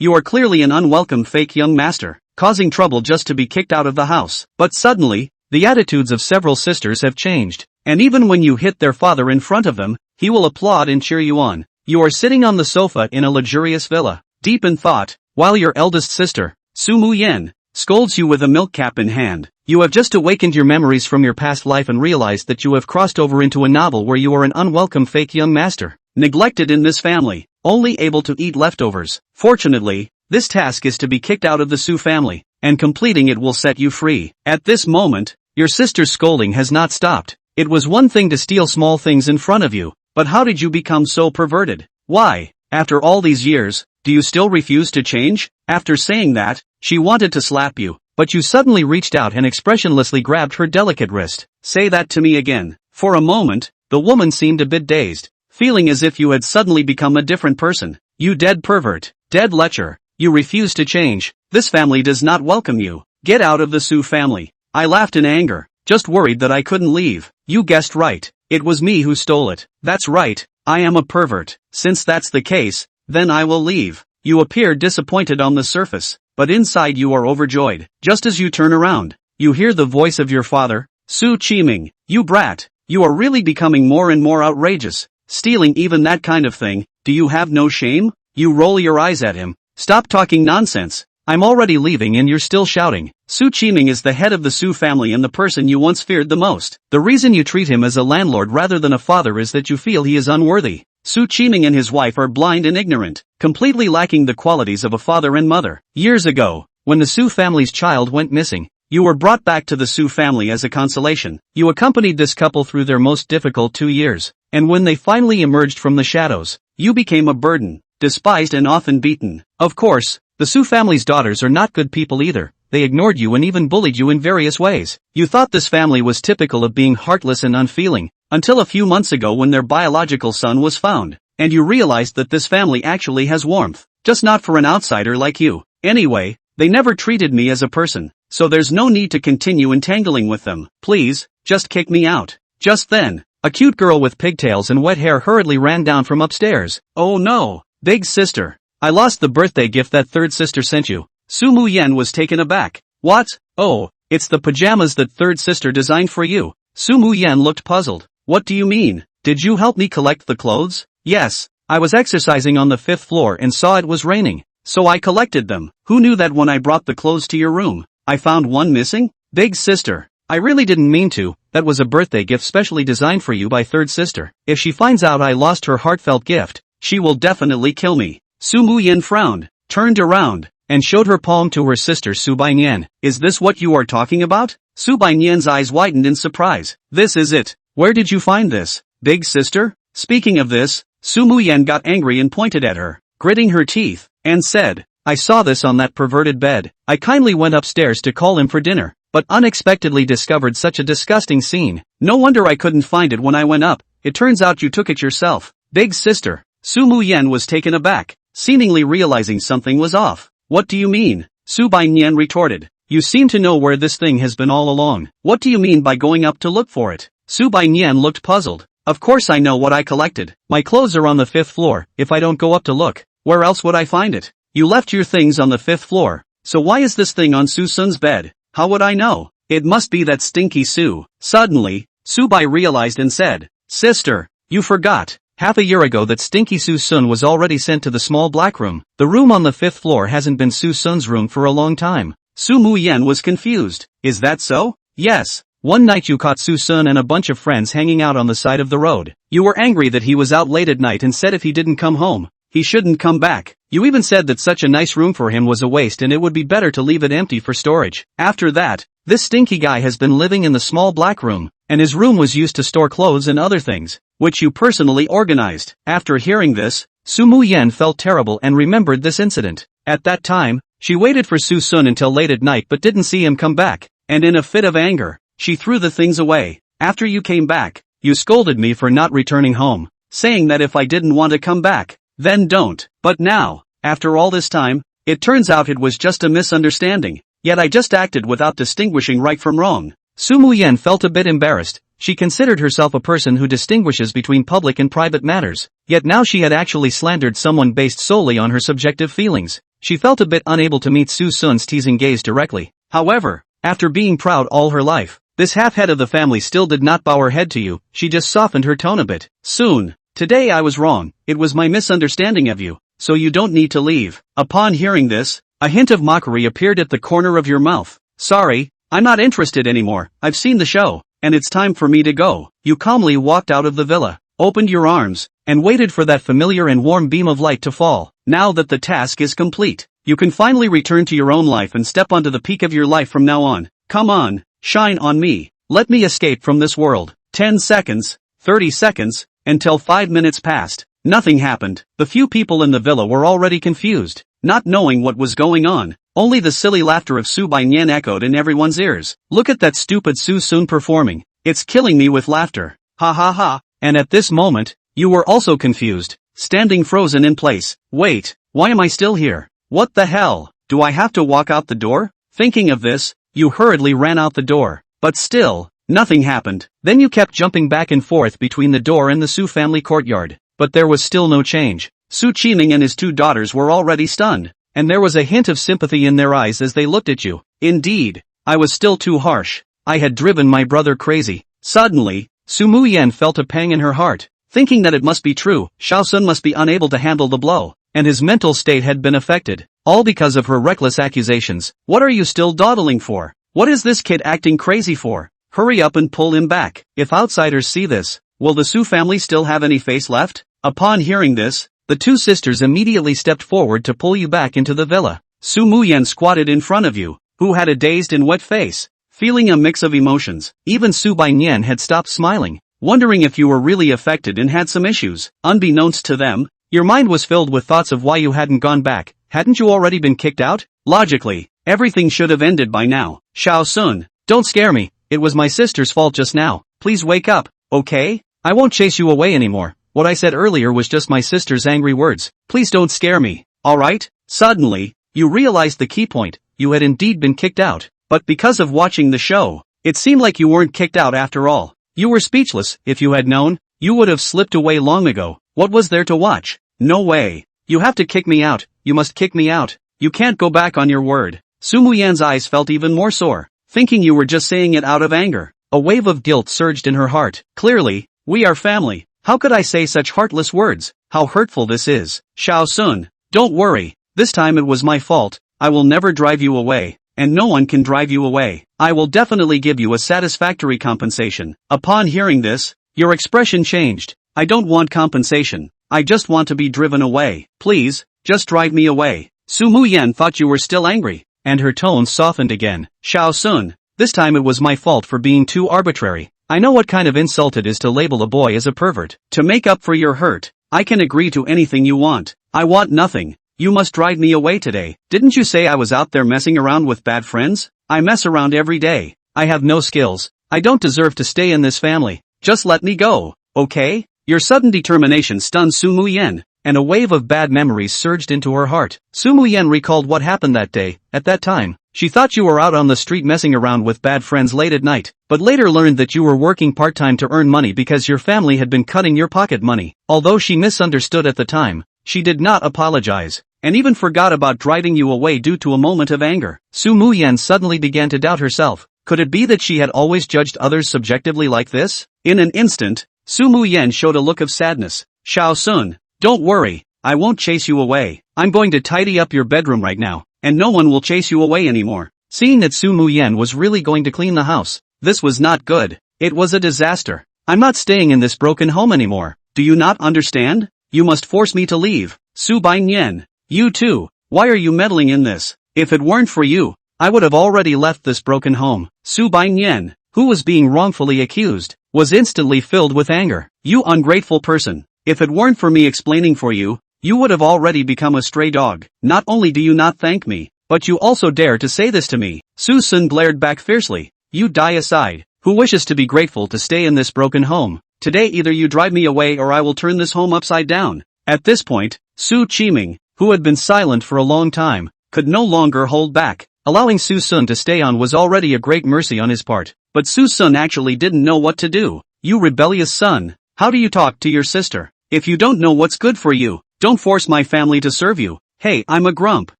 You are clearly an unwelcome fake young master, causing trouble just to be kicked out of the house. But suddenly, the attitudes of several sisters have changed, and even when you hit their father in front of them, he will applaud and cheer you on. You are sitting on the sofa in a luxurious villa, deep in thought, while your eldest sister, Sumayan, scolds you with a milk cap in hand. You have just awakened your memories from your past life and realized that you have crossed over into a novel where you are an unwelcome fake young master, neglected in this family, only able to eat leftovers. Fortunately, this task is to be kicked out of the Su family, and completing it will set you free. At this moment, your sister's scolding has not stopped. It was one thing to steal small things in front of you, but how did you become so perverted? Why, after all these years, do you still refuse to change? After saying that, she wanted to slap you, but you suddenly reached out and expressionlessly grabbed her delicate wrist. Say that to me again. For a moment, the woman seemed a bit dazed, feeling as if you had suddenly become a different person. You dead pervert, dead lecher, you refuse to change. This family does not welcome you. Get out of the Su family. I laughed in anger, just worried that I couldn't leave. You guessed right, it was me who stole it. That's right, I am a pervert. Since that's the case, then I will leave. You appear disappointed on the surface, but inside you are overjoyed. Just as you turn around, you hear the voice of your father, Su Qiming. You brat, you are really becoming more and more outrageous. Stealing even that kind of thing, do you have no shame? You roll your eyes at him. Stop talking nonsense. I'm already leaving and you're still shouting. Su Qiming is the head of the Su family and the person you once feared the most. The reason you treat him as a landlord rather than a father is that you feel he is unworthy. Su Qiming and his wife are blind and ignorant, completely lacking the qualities of a father and mother. Years ago, when the Su family's child went missing, you were brought back to the Su family as a consolation. You accompanied this couple through their most difficult 2 years, and when they finally emerged from the shadows, you became a burden, despised and often beaten. Of course, the Su family's daughters are not good people either. They ignored you and even bullied you in various ways. You thought this family was typical of being heartless and unfeeling, until a few months ago when their biological son was found, and you realized that this family actually has warmth, just not for an outsider like you. Anyway, they never treated me as a person, so there's no need to continue entangling with them. Please, just kick me out. Just then, a cute girl with pigtails and wet hair hurriedly ran down from upstairs. Oh no, big sister, I lost the birthday gift that third sister sent you. Sumayan was taken aback. What? Oh, it's the pajamas that third sister designed for you. Sumayan looked puzzled. What do you mean? Did you help me collect the clothes? Yes, I was exercising on the 5th floor and saw it was raining, so I collected them. Who knew that when I brought the clothes to your room, I found one missing? Big sister, I really didn't mean to. That was a birthday gift specially designed for you by third sister. If she finds out I lost her heartfelt gift, she will definitely kill me. Sumayan frowned, turned around, and showed her palm to her sister Subainyan. Is this what you are talking about? Subainyan's eyes widened in surprise. This is it. Where did you find this, big sister? Speaking of this, Sumayan got angry and pointed at her, gritting her teeth, and said, I saw this on that perverted bed. I kindly went upstairs to call him for dinner, but unexpectedly discovered such a disgusting scene. No wonder I couldn't find it when I went up. It turns out you took it yourself. Big sister. Sumayan was taken aback, seemingly realizing something was off. What do you mean? Subainyan retorted. You seem to know where this thing has been all along. What do you mean by going up to look for it? Subainyan looked puzzled. Of course I know what I collected. My clothes are on the 5th floor. If I don't go up to look, where else would I find it? You left your things on the 5th floor. So why is this thing on Suson's bed? How would I know? It must be that stinky Su. Suddenly, Subai realized and said, Sister, you forgot. Half a year ago that stinky Suson was already sent to the small black room. The room on the 5th floor hasn't been Suson's room for a long time. Sumayan was confused. Is that so? Yes. One night you caught Suson and a bunch of friends hanging out on the side of the road. You were angry that he was out late at night and said if he didn't come home, he shouldn't come back. You even said that such a nice room for him was a waste and it would be better to leave it empty for storage. After that, this stinky guy has been living in the small black room, and his room was used to store clothes and other things, which you personally organized. After hearing this, Sumayan felt terrible and remembered this incident. At that time, she waited for Suson until late at night but didn't see him come back, and in a fit of anger, she threw the things away. After you came back, you scolded me for not returning home, saying that if I didn't want to come back, then don't. But now, after all this time, it turns out it was just a misunderstanding, yet I just acted without distinguishing right from wrong. Sumayan felt a bit embarrassed. She considered herself a person who distinguishes between public and private matters, yet now she had actually slandered someone based solely on her subjective feelings. She felt a bit unable to meet Susun's teasing gaze directly. However, after being proud all her life, this half-head of the family still did not bow her head to you. She just softened her tone a bit. Soon. Today I was wrong. It was my misunderstanding of you, so you don't need to leave. Upon hearing this, a hint of mockery appeared at the corner of your mouth. Sorry, I'm not interested anymore. I've seen the show, and it's time for me to go. You calmly walked out of the villa, opened your arms, and waited for that familiar and warm beam of light to fall. Now that the task is complete, you can finally return to your own life and step onto the peak of your life from now on. Come on, shine on me. Let me escape from this world. 10 seconds, 30 seconds, until 5 minutes passed. Nothing happened. The few people in the villa were already confused, not knowing what was going on. Only the silly laughter of Sumayan echoed in everyone's ears. Look at that stupid Suson performing. It's killing me with laughter. Ha ha ha. And at this moment, you were also confused, standing frozen in place. Wait, why am I still here? What the hell? Do I have to walk out the door? Thinking of this, you hurriedly ran out the door. But still, nothing happened. Then you kept jumping back and forth between the door and the Su family courtyard. But there was still no change. Qiming and his 2 daughters were already stunned, and there was a hint of sympathy in their eyes as they looked at you. Indeed, I was still too harsh. I had driven my brother crazy. Suddenly, Sumayan felt a pang in her heart, thinking that it must be true. Suson must be unable to handle the blow, and his mental state had been affected, all because of her reckless accusations. What are you still dawdling for? What is this kid acting crazy for? Hurry up and pull him back. If outsiders see this, will the Su family still have any face left? Upon hearing this, the 2 sisters immediately stepped forward to pull you back into the villa. Sumayan squatted in front of you, who had a dazed and wet face, feeling a mix of emotions. Even Sumayan had stopped smiling, wondering if you were really affected and had some issues. Unbeknownst to them, your mind was filled with thoughts of why you hadn't gone back. Hadn't you already been kicked out? Logically, everything should have ended by now. Suson, don't scare me. It was my sister's fault just now. Please wake up, okay? I won't chase you away anymore. What I said earlier was just my sister's angry words. Please don't scare me, alright? Suddenly, you realized the key point. You had indeed been kicked out. But because of watching the show, it seemed like you weren't kicked out after all. You were speechless. If you had known, you would have slipped away long ago. What was there to watch? No way. You have to kick me out. You must kick me out. You can't go back on your word. Sumayan's eyes felt even more sore, thinking you were just saying it out of anger. A wave of guilt surged in her heart. Clearly, we are family. How could I say such heartless words? How hurtful this is. Suson, don't worry. This time it was my fault. I will never drive you away, and no one can drive you away. I will definitely give you a satisfactory compensation. Upon hearing this, your expression changed. I don't want compensation. I just want to be driven away. Please, just drive me away. Sumayan thought you were still angry, and her tone softened again. Suson, this time it was my fault for being too arbitrary. I know what kind of insult it is to label a boy as a pervert. To make up for your hurt, I can agree to anything you want. I want nothing. You must drive me away today. Didn't you say I was out there messing around with bad friends? I mess around every day. I have no skills. I don't deserve to stay in this family. Just let me go, okay? Your sudden determination stunned Sumayan, and a wave of bad memories surged into her heart. Sumayan recalled what happened that day. At that time, she thought you were out on the street messing around with bad friends late at night, but later learned that you were working part-time to earn money because your family had been cutting your pocket money. Although she misunderstood at the time, she did not apologize, and even forgot about driving you away due to a moment of anger. Sumayan suddenly began to doubt herself. Could it be that she had always judged others subjectively like this? In an instant, Sumayan showed a look of sadness. Suson, don't worry, I won't chase you away. I'm going to tidy up your bedroom right now, and no one will chase you away anymore. Seeing that Sumayan was really going to clean the house, this was not good. It was a disaster. I'm not staying in this broken home anymore. Do you not understand? You must force me to leave. Sumayan, you too. Why are you meddling in this? If it weren't for you, I would have already left this broken home. Sumayan, who was being wrongfully accused, was instantly filled with anger. You ungrateful person. If it weren't for me explaining for you, you would have already become a stray dog. Not only do you not thank me, but you also dare to say this to me. Suson glared back fiercely. You die aside. Who wishes to be grateful to stay in this broken home? Today either you drive me away or I will turn this home upside down. At this point, Qiming, who had been silent for a long time, could no longer hold back. Allowing Suson to stay on was already a great mercy on his part, but Suson actually didn't know what to do. You rebellious son, how do you talk to your sister? If you don't know what's good for you, don't force my family to serve you. Hey, I'm a grump.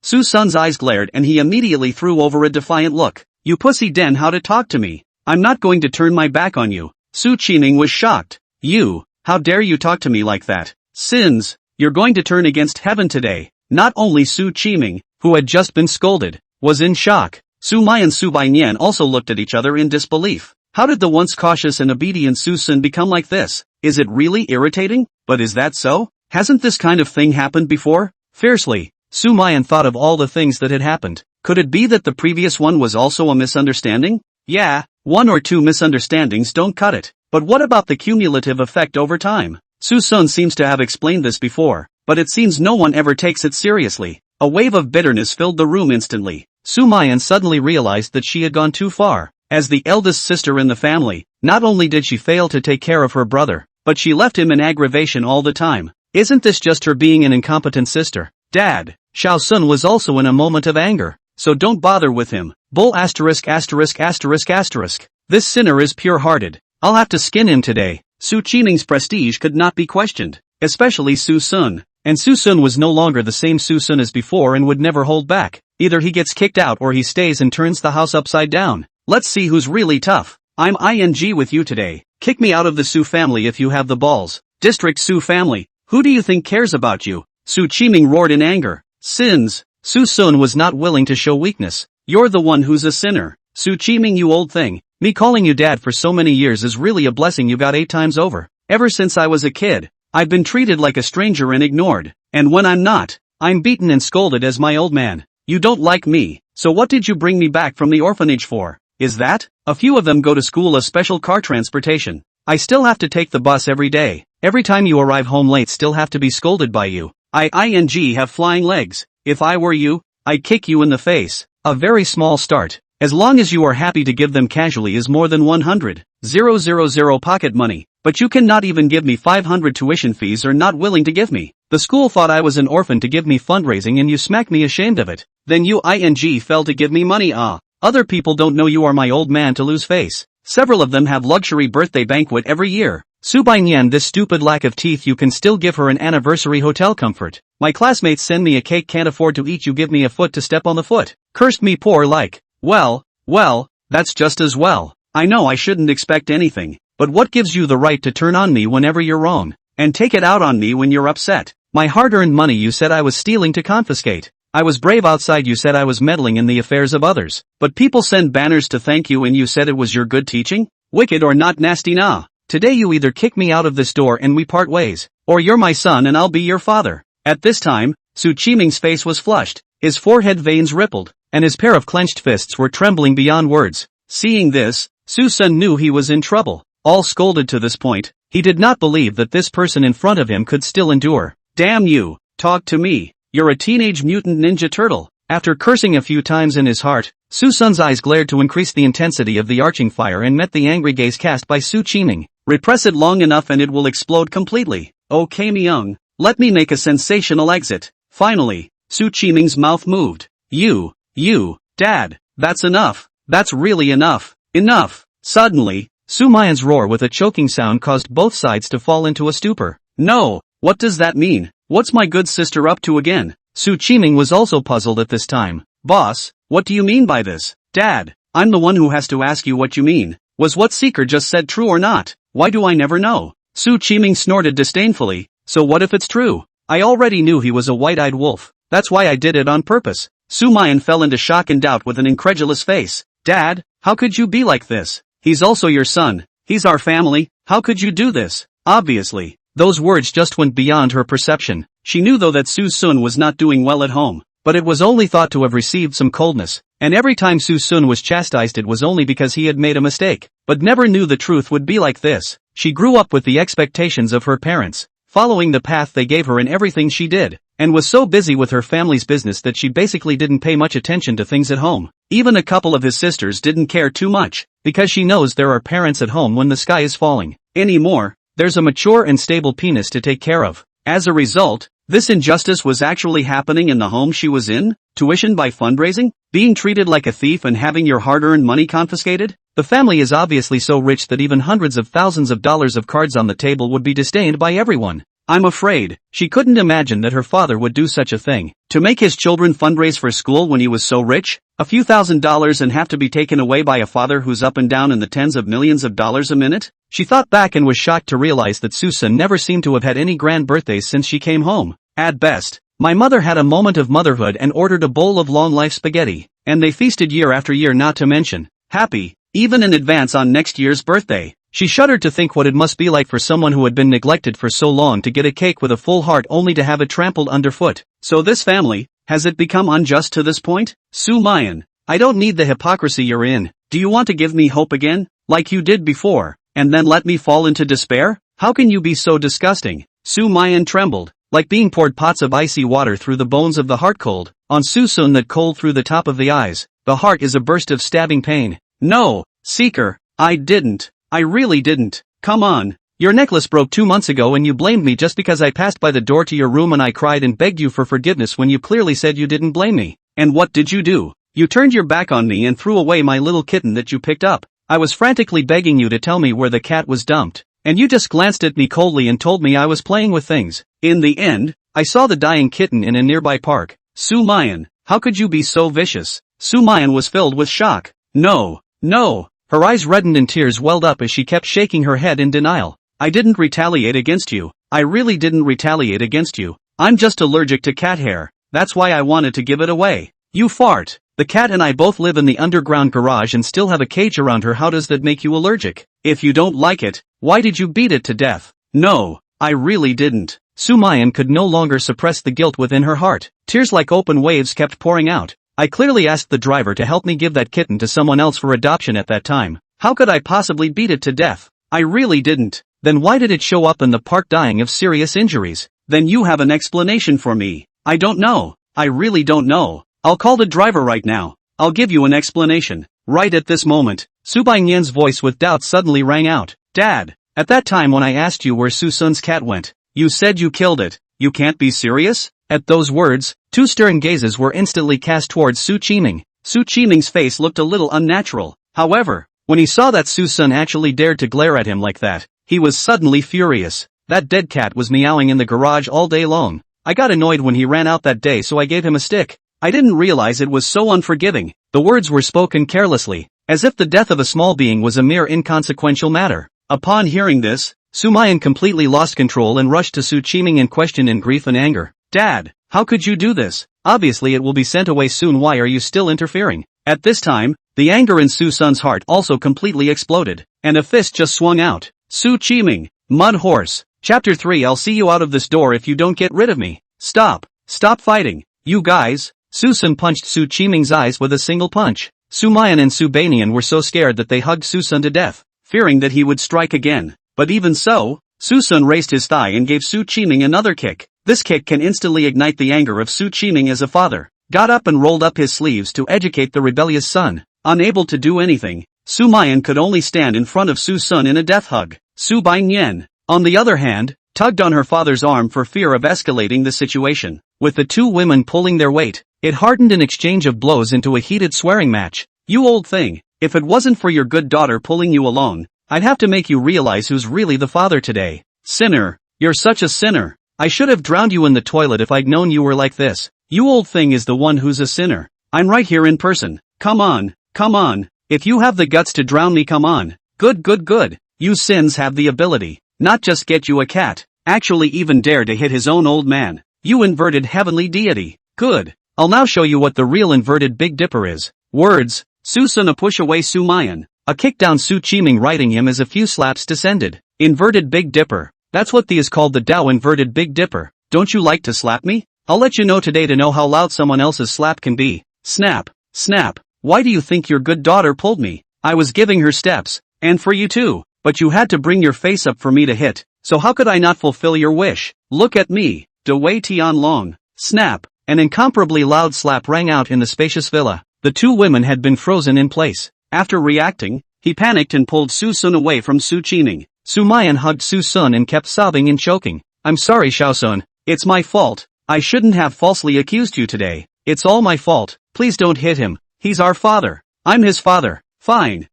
Suson's eyes glared and he immediately threw over a defiant look. You pussy den, how to talk to me? I'm not going to turn my back on you. Qiming was shocked. You, how dare you talk to me like that? Sins, you're going to turn against heaven today. Not only Qiming, who had just been scolded, was in shock. Sumayan and Subayan also looked at each other in disbelief. How did the once cautious and obedient Suson become like this? Is it really irritating? But is that so? Hasn't this kind of thing happened before? Fiercely, Sumayan thought of all the things that had happened. Could it be that the previous one was also a misunderstanding? Yeah, 1 or 2 misunderstandings don't cut it. But what about the cumulative effect over time? Suson seems to have explained this before, but it seems no one ever takes it seriously. A wave of bitterness filled the room instantly. Sumayan suddenly realized that she had gone too far. As the eldest sister in the family, not only did she fail to take care of her brother, but she left him in aggravation all the time. Isn't this just her being an incompetent sister? Dad, Xiao Sun was also in a moment of anger. So don't bother with him. Bull asterisk asterisk asterisk asterisk. This sinner is pure-hearted. I'll have to skin him today. Qiming's prestige could not be questioned, especially Suson. And Suson was no longer the same Suson as before and would never hold back. Either he gets kicked out or he stays and turns the house upside down. Let's see who's really tough. I'm ing with you today. Kick me out of the Su family if you have the balls. District Su family, who do you think cares about you? Qiming roared in anger. Sins. Suson was not willing to show weakness. You're the one who's a sinner. Qiming, you old thing. Me calling you dad for so many years is really a blessing you got 8 times over. Ever since I was a kid, I've been treated like a stranger and ignored. And when I'm not, I'm beaten and scolded as my old man. You don't like me, so what did you bring me back from the orphanage for? Is that? A few of them go to school a special car transportation. I still have to take the bus every day. Every time you arrive home late still have to be scolded by you. I have flying legs. If I were you, I'd kick you in the face. A very small start. As long as you are happy to give them casually is more than 100,000 pocket money. But you cannot even give me 500 tuition fees or not willing to give me. The school thought I was an orphan to give me fundraising and you smack me ashamed of it. Then you fell to give me money. Other people don't know you are my old man to lose face. Several of them have luxury birthday banquet every year. Subayan, this stupid lack of teeth, you can still give her an anniversary hotel comfort. My classmates send me a cake, can't afford to eat, you give me a foot to step on the foot. Cursed me poor like. Well, that's just as well. I know I shouldn't expect anything, but what gives you the right to turn on me whenever you're wrong? And take it out on me when you're upset? My hard-earned money you said I was stealing to confiscate. I was brave outside, you said I was meddling in the affairs of others. But people send banners to thank you and you said it was your good teaching? Wicked or not nasty nah. Today you either kick me out of this door and we part ways, or you're my son and I'll be your father. At this time, Qiming's face was flushed, his forehead veins rippled, and his pair of clenched fists were trembling beyond words. Seeing this, Suson knew he was in trouble. All scolded to this point, he did not believe that this person in front of him could still endure. Damn you, talk to me. You're a teenage mutant ninja turtle. After cursing a few times in his heart, Suson's eyes glared to increase the intensity of the arching fire and met the angry gaze cast by Qiming. Repress it long enough and it will explode completely. Oh Qiming, let me make a sensational exit. Finally, Qiming's mouth moved. You, Dad, that's enough. That's really enough. Enough. Suddenly, Sumayan's roar with a choking sound caused both sides to fall into a stupor. No, what does that mean? What's my good sister up to again? Qiming was also puzzled at this time. Boss, what do you mean by this? Dad, I'm the one who has to ask you what you mean. Was what Seeker just said true or not? Why do I never know? Qiming snorted disdainfully. So what if it's true? I already knew he was a white-eyed wolf. That's why I did it on purpose. Sumayan fell into shock and doubt with an incredulous face. Dad, how could you be like this? He's also your son. He's our family. How could you do this? Obviously, those words just went beyond her perception. She knew though that Suson was not doing well at home, but it was only thought to have received some coldness, and every time Suson was chastised it was only because he had made a mistake, but never knew the truth would be like this. She grew up with the expectations of her parents, following the path they gave her in everything she did, and was so busy with her family's business that she basically didn't pay much attention to things at home. Even a couple of his sisters didn't care too much, because she knows there are parents at home when the sky is falling. Anymore, there's a mature and stable penis to take care of. As a result, this injustice was actually happening in the home she was in? Tuition by fundraising? Being treated like a thief and having your hard-earned money confiscated? The family is obviously so rich that even hundreds of thousands of dollars of cards on the table would be disdained by everyone. I'm afraid. She couldn't imagine that her father would do such a thing. To make his children fundraise for school when he was so rich? A few $1,000s and have to be taken away by a father who's up and down in the tens of millions of dollars a minute? She thought back and was shocked to realize that Susan never seemed to have had any grand birthdays since she came home. At best, my mother had a moment of motherhood and ordered a bowl of long-life spaghetti, and they feasted year after year, not to mention happy, even in advance on next year's birthday. She shuddered to think what it must be like for someone who had been neglected for so long to get a cake with a full heart only to have it trampled underfoot. So this family, has it become unjust to this point? Sumayan, I don't need the hypocrisy you're in. Do you want to give me hope again, like you did before, and then let me fall into despair? How can you be so disgusting? Sumayan trembled, like being poured pots of icy water through the bones of the heart, cold, on Suson that cold through the top of the eyes. The heart is a burst of stabbing pain. No, Seeker, I didn't. I really didn't. Come on. Your necklace broke 2 months ago and you blamed me just because I passed by the door to your room and I cried and begged you for forgiveness when you clearly said you didn't blame me. And what did you do? You turned your back on me and threw away my little kitten that you picked up. I was frantically begging you to tell me where the cat was dumped, and you just glanced at me coldly and told me I was playing with things. In the end, I saw the dying kitten in a nearby park. Sumayan, how could you be so vicious? Sumayan was filled with shock. No. Her eyes reddened and tears welled up as she kept shaking her head in denial. I didn't retaliate against you. I really didn't retaliate against you. I'm just allergic to cat hair. That's why I wanted to give it away. You fart. The cat and I both live in the underground garage and still have a cage around her. How does that make you allergic? If you don't like it, why did you beat it to death? No, I really didn't. Sumayan could no longer suppress the guilt within her heart. Tears like open waves kept pouring out. I clearly asked the driver to help me give that kitten to someone else for adoption at that time. How could I possibly beat it to death? I really didn't. Then why did it show up in the park dying of serious injuries? Then you have an explanation for me. I don't know. I really don't know. I'll call the driver right now. I'll give you an explanation. Right at this moment, Subayan's voice with doubt suddenly rang out. Dad, at that time when I asked you where Suson's cat went, you said you killed it. You can't be serious? At those words, 2 stern gazes were instantly cast towards Qiming. Qiming's face looked a little unnatural. However, when he saw that Suson actually dared to glare at him like that, he was suddenly furious. That dead cat was meowing in the garage all day long. I got annoyed when he ran out that day, so I gave him a stick. I didn't realize it was so unforgiving. The words were spoken carelessly, as if the death of a small being was a mere inconsequential matter. Upon hearing this, Sumayan completely lost control and rushed to Qiming in question in grief and anger. Dad, how could you do this? Obviously it will be sent away soon. Why are you still interfering? At this time, the anger in Suson's heart also completely exploded, and a fist just swung out. Qiming, Mud Horse. Chapter 3. I'll see you out of this door if you don't get rid of me. Stop fighting, you guys. Suson punched Qiming's eyes with a single punch. Sumayan and Subayan were so scared that they hugged Suson to death, fearing that he would strike again. But even so, Suson raised his thigh and gave Qiming another kick. This kick can instantly ignite the anger of Qiming as a father. Got up and rolled up his sleeves to educate the rebellious son. Unable to do anything, Sumayan could only stand in front of Suson in a death hug. Subayan, on the other hand, tugged on her father's arm for fear of escalating the situation. With the 2 women pulling their weight, it hardened an exchange of blows into a heated swearing match. You old thing, if it wasn't for your good daughter pulling you along, I'd have to make you realize who's really the father today. Sinner, you're such a sinner. I should have drowned you in the toilet if I'd known you were like this. You old thing is the one who's a sinner. I'm right here in person. Come on. If you have the guts to drown me, come on. Good. You sins have the ability, not just get you a cat, actually even dare to hit his own old man. You inverted heavenly deity. Good. I'll now show you what the real inverted Big Dipper is. Words. Suson a push away Sumayan. A kick down Qiming, righting him as a few slaps descended. Inverted Big Dipper. That's what the is called, the Tao inverted Big Dipper. Don't you like to slap me? I'll let you know today to know how loud someone else's slap can be. Snap. Why do you think your good daughter pulled me? I was giving her steps, and for you too, but you had to bring your face up for me to hit, so how could I not fulfill your wish? Look at me. De Wei Tian Long. Snap. An incomparably loud slap rang out in the spacious villa. The 2 women had been frozen in place. After reacting, he panicked and pulled Suson away from Qiming. Sumayan hugged Suson and kept sobbing and choking. I'm sorry, Shaosun. It's my fault. I shouldn't have falsely accused you today. It's all my fault. Please don't hit him. He's our father. I'm his father. Fine.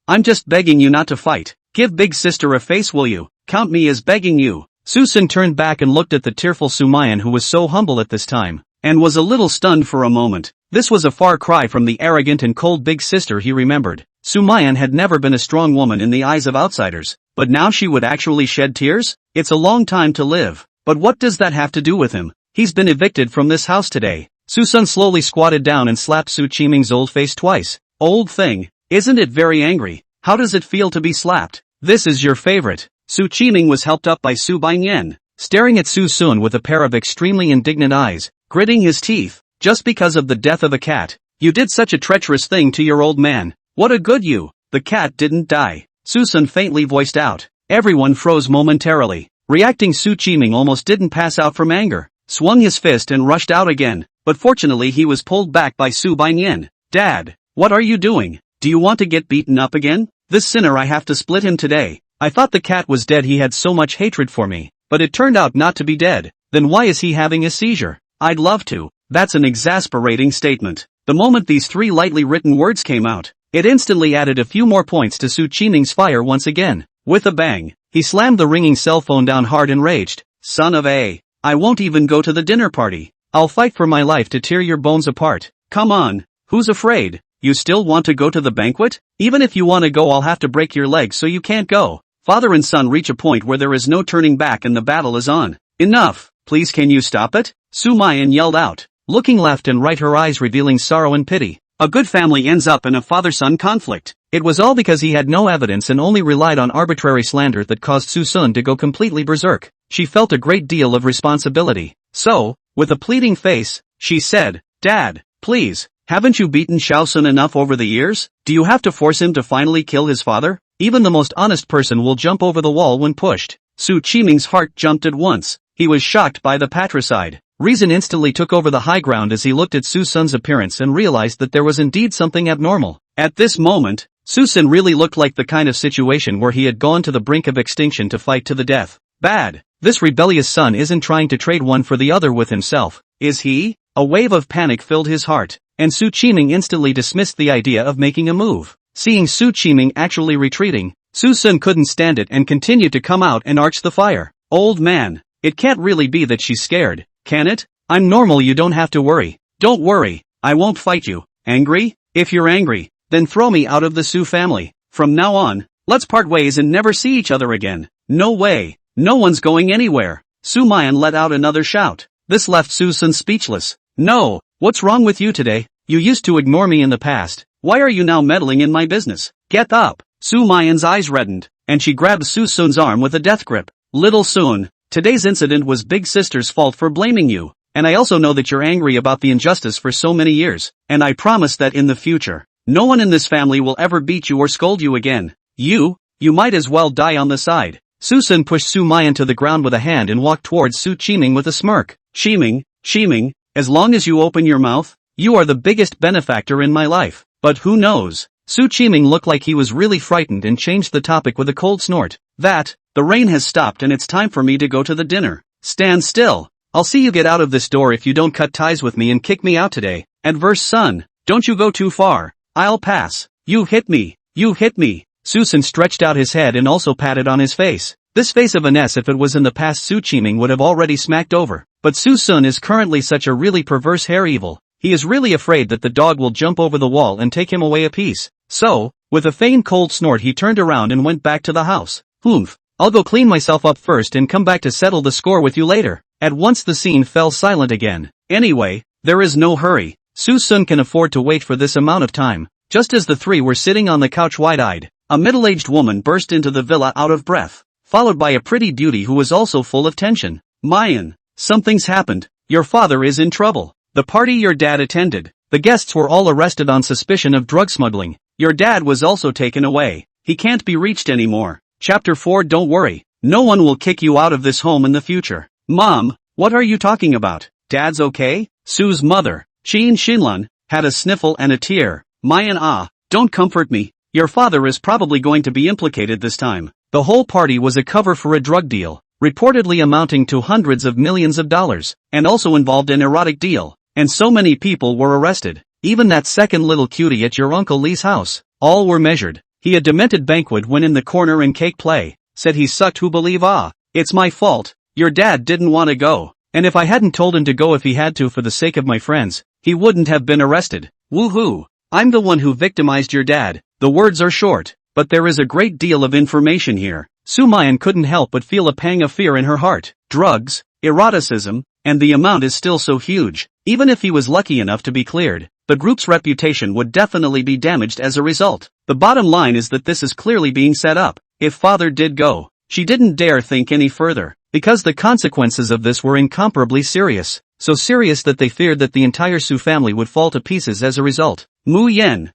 I'm just begging you not to fight. Give big sister a face, will you? Count me as begging you. Suson turned back and looked at the tearful Sumayan, who was so humble at this time, and was a little stunned for a moment. This was a far cry from the arrogant and cold big sister he remembered. Sumayan had never been a strong woman in the eyes of outsiders, but now she would actually shed tears? It's a long time to live. But what does that have to do with him? He's been evicted from this house today. Suson slowly squatted down and slapped Su Qiming's old face twice. Old thing, isn't it very angry? How does it feel to be slapped? This is your favorite. Su Qiming was helped up by Su Baiyan, staring at Suson with a pair of extremely indignant eyes, gritting his teeth. Just because of the death of a cat, you did such a treacherous thing to your old man. What a good you. The cat didn't die. Suson faintly voiced out. Everyone froze momentarily. Reacting, Su Qiming almost didn't pass out from anger, swung his fist and rushed out again, but fortunately he was pulled back by Su Baiyan. Dad, what are you doing? Do you want to get beaten up again? This sinner, I have to split him today. I thought the cat was dead, he had so much hatred for me, but it turned out not to be dead. Then why is he having a seizure? I'd love to. That's an exasperating statement. The moment these three lightly written words came out, it instantly added a few more points to Su Qiming's fire once again. With a bang, he slammed the ringing cell phone down hard and raged. Son of a... I won't even go to the dinner party. I'll fight for my life to tear your bones apart. Come on, who's afraid? You still want to go to the banquet? Even if you want to go, I'll have to break your legs so you can't go. Father and son reach a point where there is no turning back and the battle is on. Enough, please, can you stop it? Sumayan yelled out, looking left and right, her eyes revealing sorrow and pity. A good family ends up in a father-son conflict. It was all because he had no evidence and only relied on arbitrary slander that caused Suson to go completely berserk. She felt a great deal of responsibility. So, with a pleading face, she said, Dad, please, haven't you beaten Shaosun enough over the years? Do you have to force him to finally kill his father? Even the most honest person will jump over the wall when pushed. Su Qiming's heart jumped at once. He was shocked by the patricide. Reason instantly took over the high ground as he looked at Suson's appearance and realized that there was indeed something abnormal. At this moment, Suson really looked like the kind of situation where he had gone to the brink of extinction to fight to the death. Bad. This rebellious son isn't trying to trade one for the other with himself, is he? A wave of panic filled his heart, and Su Qiming instantly dismissed the idea of making a move. Seeing Su Qiming actually retreating, Suson couldn't stand it and continued to come out and arch the fire. Old man, it can't really be that she's scared, can it? I'm normal, you don't have to worry. Don't worry, I won't fight you. Angry? If you're angry, then throw me out of the Su family. From now on, let's part ways and never see each other again. No way. No one's going anywhere. Sumayan let out another shout. This left Suson speechless. No, what's wrong with you today? You used to ignore me in the past. Why are you now meddling in my business? Get up. Sumayan's eyes reddened, and she grabbed Suson's arm with a death grip. Little Suen, today's incident was Big Sister's fault for blaming you, and I also know that you're angry about the injustice for so many years, and I promise that in the future, no one in this family will ever beat you or scold you again. You might as well die on the side. Suson pushed Sumayan to the ground with a hand and walked towards Su Qiming with a smirk. Qiming, as long as you open your mouth, you are the biggest benefactor in my life. But who knows? Su Qiming looked like he was really frightened and changed the topic with a cold snort. The rain has stopped and it's time for me to go to the dinner. Stand still. I'll see you get out of this door if you don't cut ties with me and kick me out today. Adverse son, don't you go too far. I'll pass. You hit me. Suson stretched out his head and also patted on his face. This face of an S, if it was in the past, Su Qiming would have already smacked over. But Suson is currently such a really perverse hair evil. He is really afraid that the dog will jump over the wall and take him away apiece. So, with a feigned cold snort, he turned around and went back to the house. I'll go clean myself up first and come back to settle the score with you later. At once the scene fell silent again. Anyway, there is no hurry. Suson can afford to wait for this amount of time. Just as the three were sitting on the couch wide-eyed, a middle-aged woman burst into the villa out of breath, followed by a pretty beauty who was also full of tension. Mayan, something's happened. Your father is in trouble. The party your dad attended, the guests were all arrested on suspicion of drug smuggling. Your dad was also taken away. He can't be reached anymore. Chapter 4. Don't worry. No one will kick you out of this home in the future. Mom, what are you talking about? Dad's okay? Su's mother, Qin Xinlan, had a sniffle and a tear. Mayan, don't comfort me. Your father is probably going to be implicated this time. The whole party was a cover for a drug deal, reportedly amounting to hundreds of millions of dollars, and also involved an erotic deal. And so many people were arrested. Even that second little cutie at your Uncle Lee's house. All were measured. He a demented banquet when in the corner and cake play. Said he sucked who believe It's my fault. Your dad didn't want to go. And if I hadn't told him to go if he had to for the sake of my friends, he wouldn't have been arrested. Woohoo! I'm the one who victimized your dad. The words are short, but there is a great deal of information here. Sumayan couldn't help but feel a pang of fear in her heart. Drugs, eroticism, and the amount is still so huge. Even if he was lucky enough to be cleared, the group's reputation would definitely be damaged as a result. The bottom line is that this is clearly being set up. If father did go, she didn't dare think any further, because the consequences of this were incomparably serious. So serious that they feared that the entire Su family would fall to pieces as a result. Mu Yen,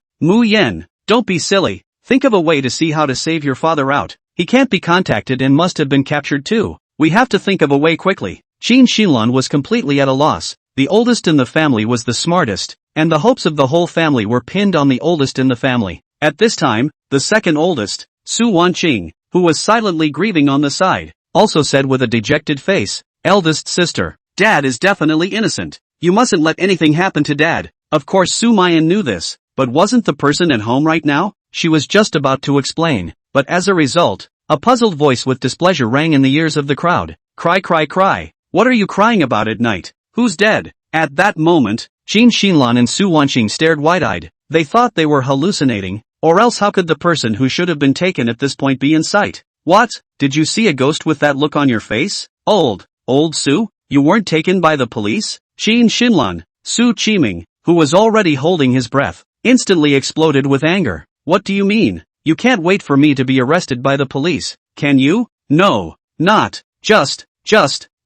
don't be silly. Think of a way to see how to save your father out. He can't be contacted and must have been captured too. We have to think of a way quickly. Qin Xilan was completely at a loss. The oldest in the family was the smartest, and the hopes of the whole family were pinned on the oldest in the family. At this time, the second oldest, Su Wanqing, who was silently grieving on the side, also said with a dejected face, "Eldest sister, Dad is definitely innocent. You mustn't let anything happen to Dad." Of course Sumayan knew this, but wasn't the person at home right now? She was just about to explain, but as a result, a puzzled voice with displeasure rang in the ears of the crowd. Cry, cry, cry. What are you crying about at night? Who's dead? At that moment, Qin Xilan and Su Wanqing stared wide-eyed. They thought they were hallucinating, or else how could the person who should have been taken at this point be in sight? What? Did you see a ghost with that look on your face? Old Su? You weren't taken by the police? Qin Xilan, Su Qiming, who was already holding his breath, instantly exploded with anger. What do you mean? You can't wait for me to be arrested by the police, can you? No, not. Just.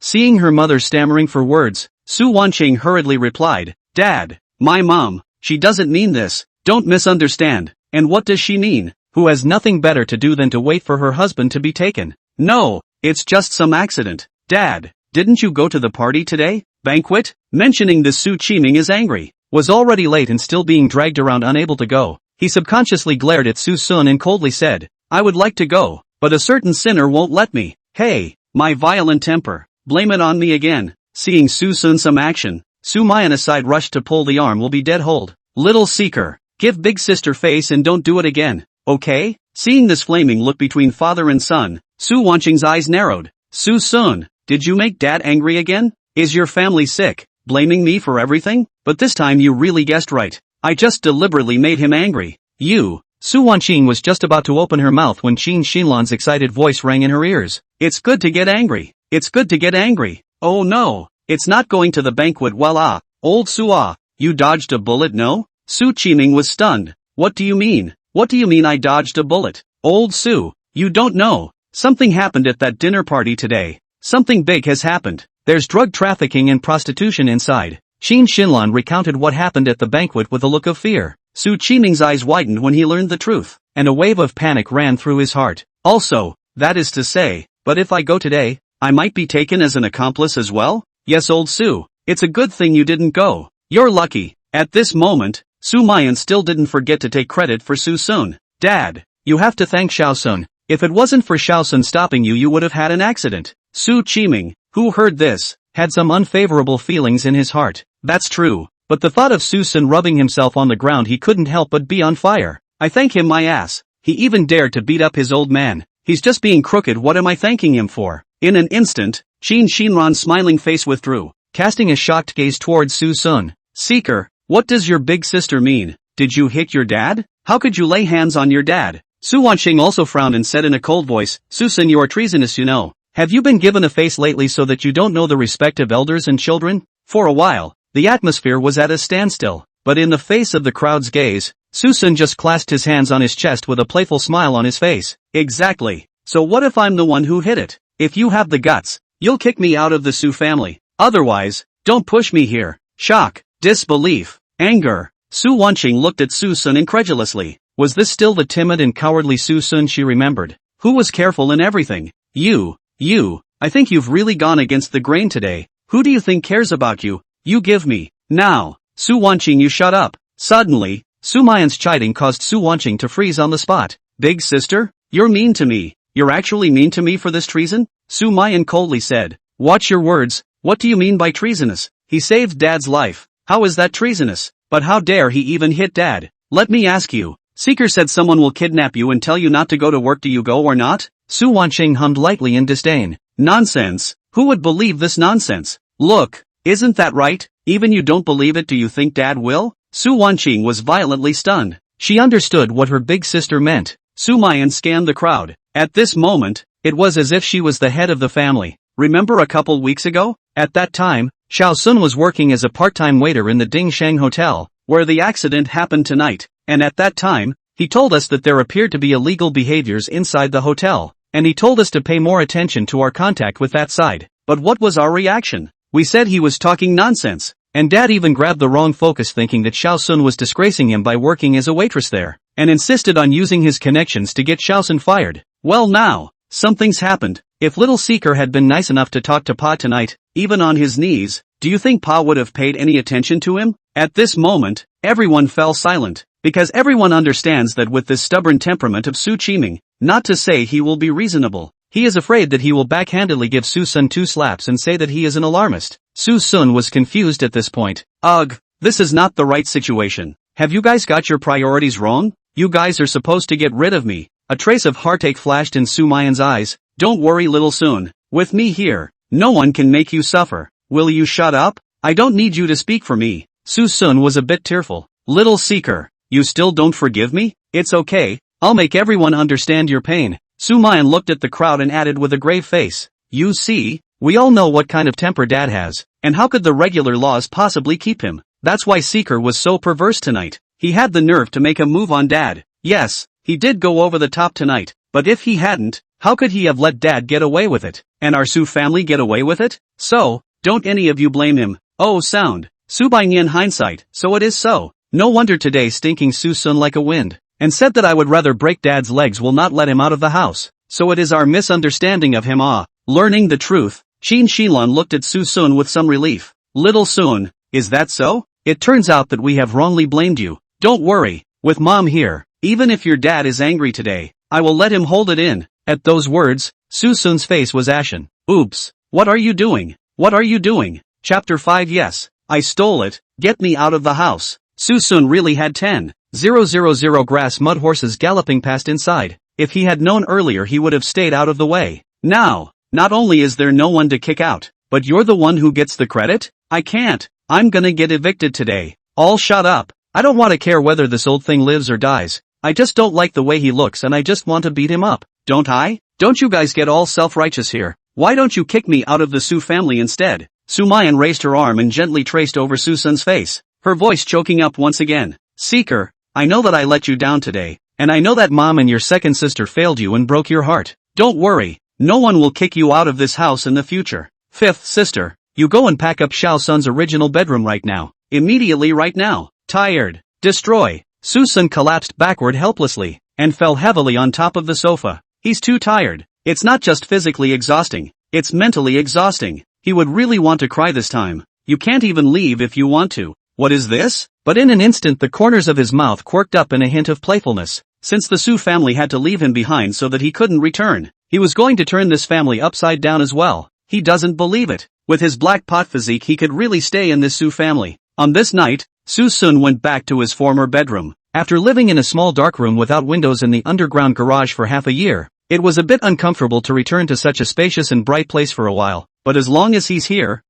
Seeing her mother stammering for words, Su Wanqing hurriedly replied, Dad, my mom, she doesn't mean this. Don't misunderstand. And what does she mean? Who has nothing better to do than to wait for her husband to be taken? No, it's just some accident. Dad, didn't you go to the party today? Banquet? Mentioning this, Su Qiming is angry. Was already late and still being dragged around unable to go. He subconsciously glared at Suson and coldly said, I would like to go, but a certain sinner won't let me. Hey, my violent temper. Blame it on me again. Seeing Suson some action, Sumayan aside rushed to pull the arm will be dead hold. Little seeker, give big sister face and don't do it again, okay? Seeing this flaming look between father and son, Su Wanqing's eyes narrowed. Suson, did you make Dad angry again? Is your family sick, blaming me for everything? But this time you really guessed right. I just deliberately made him angry. You. Su Wanqing was just about to open her mouth when Qin Xilan's excited voice rang in her ears. It's good to get angry. It's good to get angry. Oh no, it's not going to the banquet. Well old Sua, you dodged a bullet, no? Su Qiming was stunned. What do you mean? What do you mean I dodged a bullet? Old Su, you don't know. Something happened at that dinner party today. Something big has happened. There's drug trafficking and prostitution inside. Qin Xilan recounted what happened at the banquet with a look of fear. Su Qiming's eyes widened when he learned the truth, and a wave of panic ran through his heart. Also, that is to say, but if I go today, I might be taken as an accomplice as well? Yes, old Su, it's a good thing you didn't go. You're lucky. At this moment, Sumayan still didn't forget to take credit for Suson. Dad, you have to thank Xiaosun. If it wasn't for Xiaosun stopping you would have had an accident. Su Qiming, who heard this, had some unfavorable feelings in his heart. That's true, but the thought of Suson rubbing himself on the ground he couldn't help but be on fire. I thank him my ass. He even dared to beat up his old man. He's just being crooked. What am I thanking him for? In an instant, Qin Xilan's smiling face withdrew, casting a shocked gaze towards Suson. Seeker, what does your big sister mean? Did you hit your dad? How could you lay hands on your dad? Su Wanqing also frowned and said in a cold voice, Suson, you are treasonous, you know. Have you been given a face lately so that you don't know the respect of elders and children? For a while, the atmosphere was at a standstill, but in the face of the crowd's gaze, Suson just clasped his hands on his chest with a playful smile on his face. Exactly. So what if I'm the one who hit it? If you have the guts, you'll kick me out of the Su family. Otherwise, don't push me here. Shock, disbelief, anger. Su Wanqing looked at Suson incredulously. Was this still the timid and cowardly Suson she remembered? Who was careful in everything? You, I think you've really gone against the grain today. Who do you think cares about you? You give me. Now, Su Wanqing, you shut up. Suddenly, Sumayan's chiding caused Su Wanqing to freeze on the spot. Big sister? You're mean to me. You're actually mean to me for this treason? Sumayan coldly said. Watch your words. What do you mean by treasonous? He saved Dad's life. How is that treasonous? But how dare he even hit Dad? Let me ask you. Seeker said someone will kidnap you and tell you not to go to work. Do you go or not? Su Wanqing hummed lightly in disdain. Nonsense. Who would believe this nonsense? Look, isn't that right? Even you don't believe it, do you think Dad will? Su Wanqing was violently stunned. She understood what her big sister meant. Sumayan scanned the crowd. At this moment, it was as if she was the head of the family. Remember a couple weeks ago? At that time, Sun was working as a part-time waiter in the Dingsheng Hotel, where the accident happened tonight, and at that time, he told us that there appeared to be illegal behaviors inside the hotel, and he told us to pay more attention to our contact with that side. But what was our reaction? We said he was talking nonsense, and Dad even grabbed the wrong focus thinking that Sun was disgracing him by working as a waitress there, and insisted on using his connections to get Sun fired. Well now, something's happened. If little Seeker had been nice enough to talk to Pa tonight, even on his knees, do you think Pa would have paid any attention to him? At this moment, everyone fell silent, because everyone understands that with this stubborn temperament of Su Qiming, not to say he will be reasonable, he is afraid that he will backhandedly give Suson 2 slaps and say that he is an alarmist. Suson was confused at this point. Ugh, this is not the right situation. Have you guys got your priorities wrong? You guys are supposed to get rid of me. A trace of heartache flashed in Sumayan's eyes. Don't worry, little Suen. With me here, no one can make you suffer. Will you shut up? I don't need you to speak for me. Suson was a bit tearful. Little Seeker, you still don't forgive me? It's okay, I'll make everyone understand your pain. Sumayan looked at the crowd and added with a grave face. You see, we all know what kind of temper Dad has, and how could the regular laws possibly keep him? That's why Seeker was so perverse tonight. He had the nerve to make a move on Dad. Yes, he did go over the top tonight, but if he hadn't, how could he have let Dad get away with it, and our Su family get away with it? So, don't any of you blame him. Oh sound. Subainian hindsight, so it is so. No wonder today stinking Susun like a wind, and said that I would rather break Dad's legs will not let him out of the house. So it is our misunderstanding of him. Learning the truth, Qin Shilan looked at Susun with some relief. Little Suen, is that so? It turns out that we have wrongly blamed you. Don't worry, with Mom here, even if your dad is angry today, I will let him hold it in. At those words, Susun's face was ashen. Oops, what are you doing? What are you doing? Chapter 5. Yes, I stole it, get me out of the house. Susun really had 10,000 grass mud horses galloping past inside. If he had known earlier he would have stayed out of the way. Now, not only is there no one to kick out, but you're the one who gets the credit? I can't, I'm gonna get evicted today. All shut up, I don't want to care whether this old thing lives or dies. I just don't like the way he looks and I just want to beat him up. Don't I? Don't you guys get all self-righteous here? Why don't you kick me out of the Su family instead? Sumayan raised her arm and gently traced over Susun's face, her voice choking up once again. Seeker, I know that I let you down today, and I know that Mom and your second sister failed you and broke your heart. Don't worry, no one will kick you out of this house in the future. Fifth sister, you go and pack up Xiao Sun's original bedroom right now. Immediately right now. Tired. Destroy. Susun collapsed backward helplessly, and fell heavily on top of the sofa. He's too tired. It's not just physically exhausting, it's mentally exhausting. He would really want to cry this time. You can't even leave if you want to. What is this? But in an instant the corners of his mouth quirked up in a hint of playfulness. Since the Su family had to leave him behind so that he couldn't return, he was going to turn this family upside down as well. He doesn't believe it. With his black pot physique he could really stay in this Su family. On this night, Susun went back to his former bedroom. After living in a small dark room without windows in the underground garage for half a year, it was a bit uncomfortable to return to such a spacious and bright place for a while. But as long as he's here,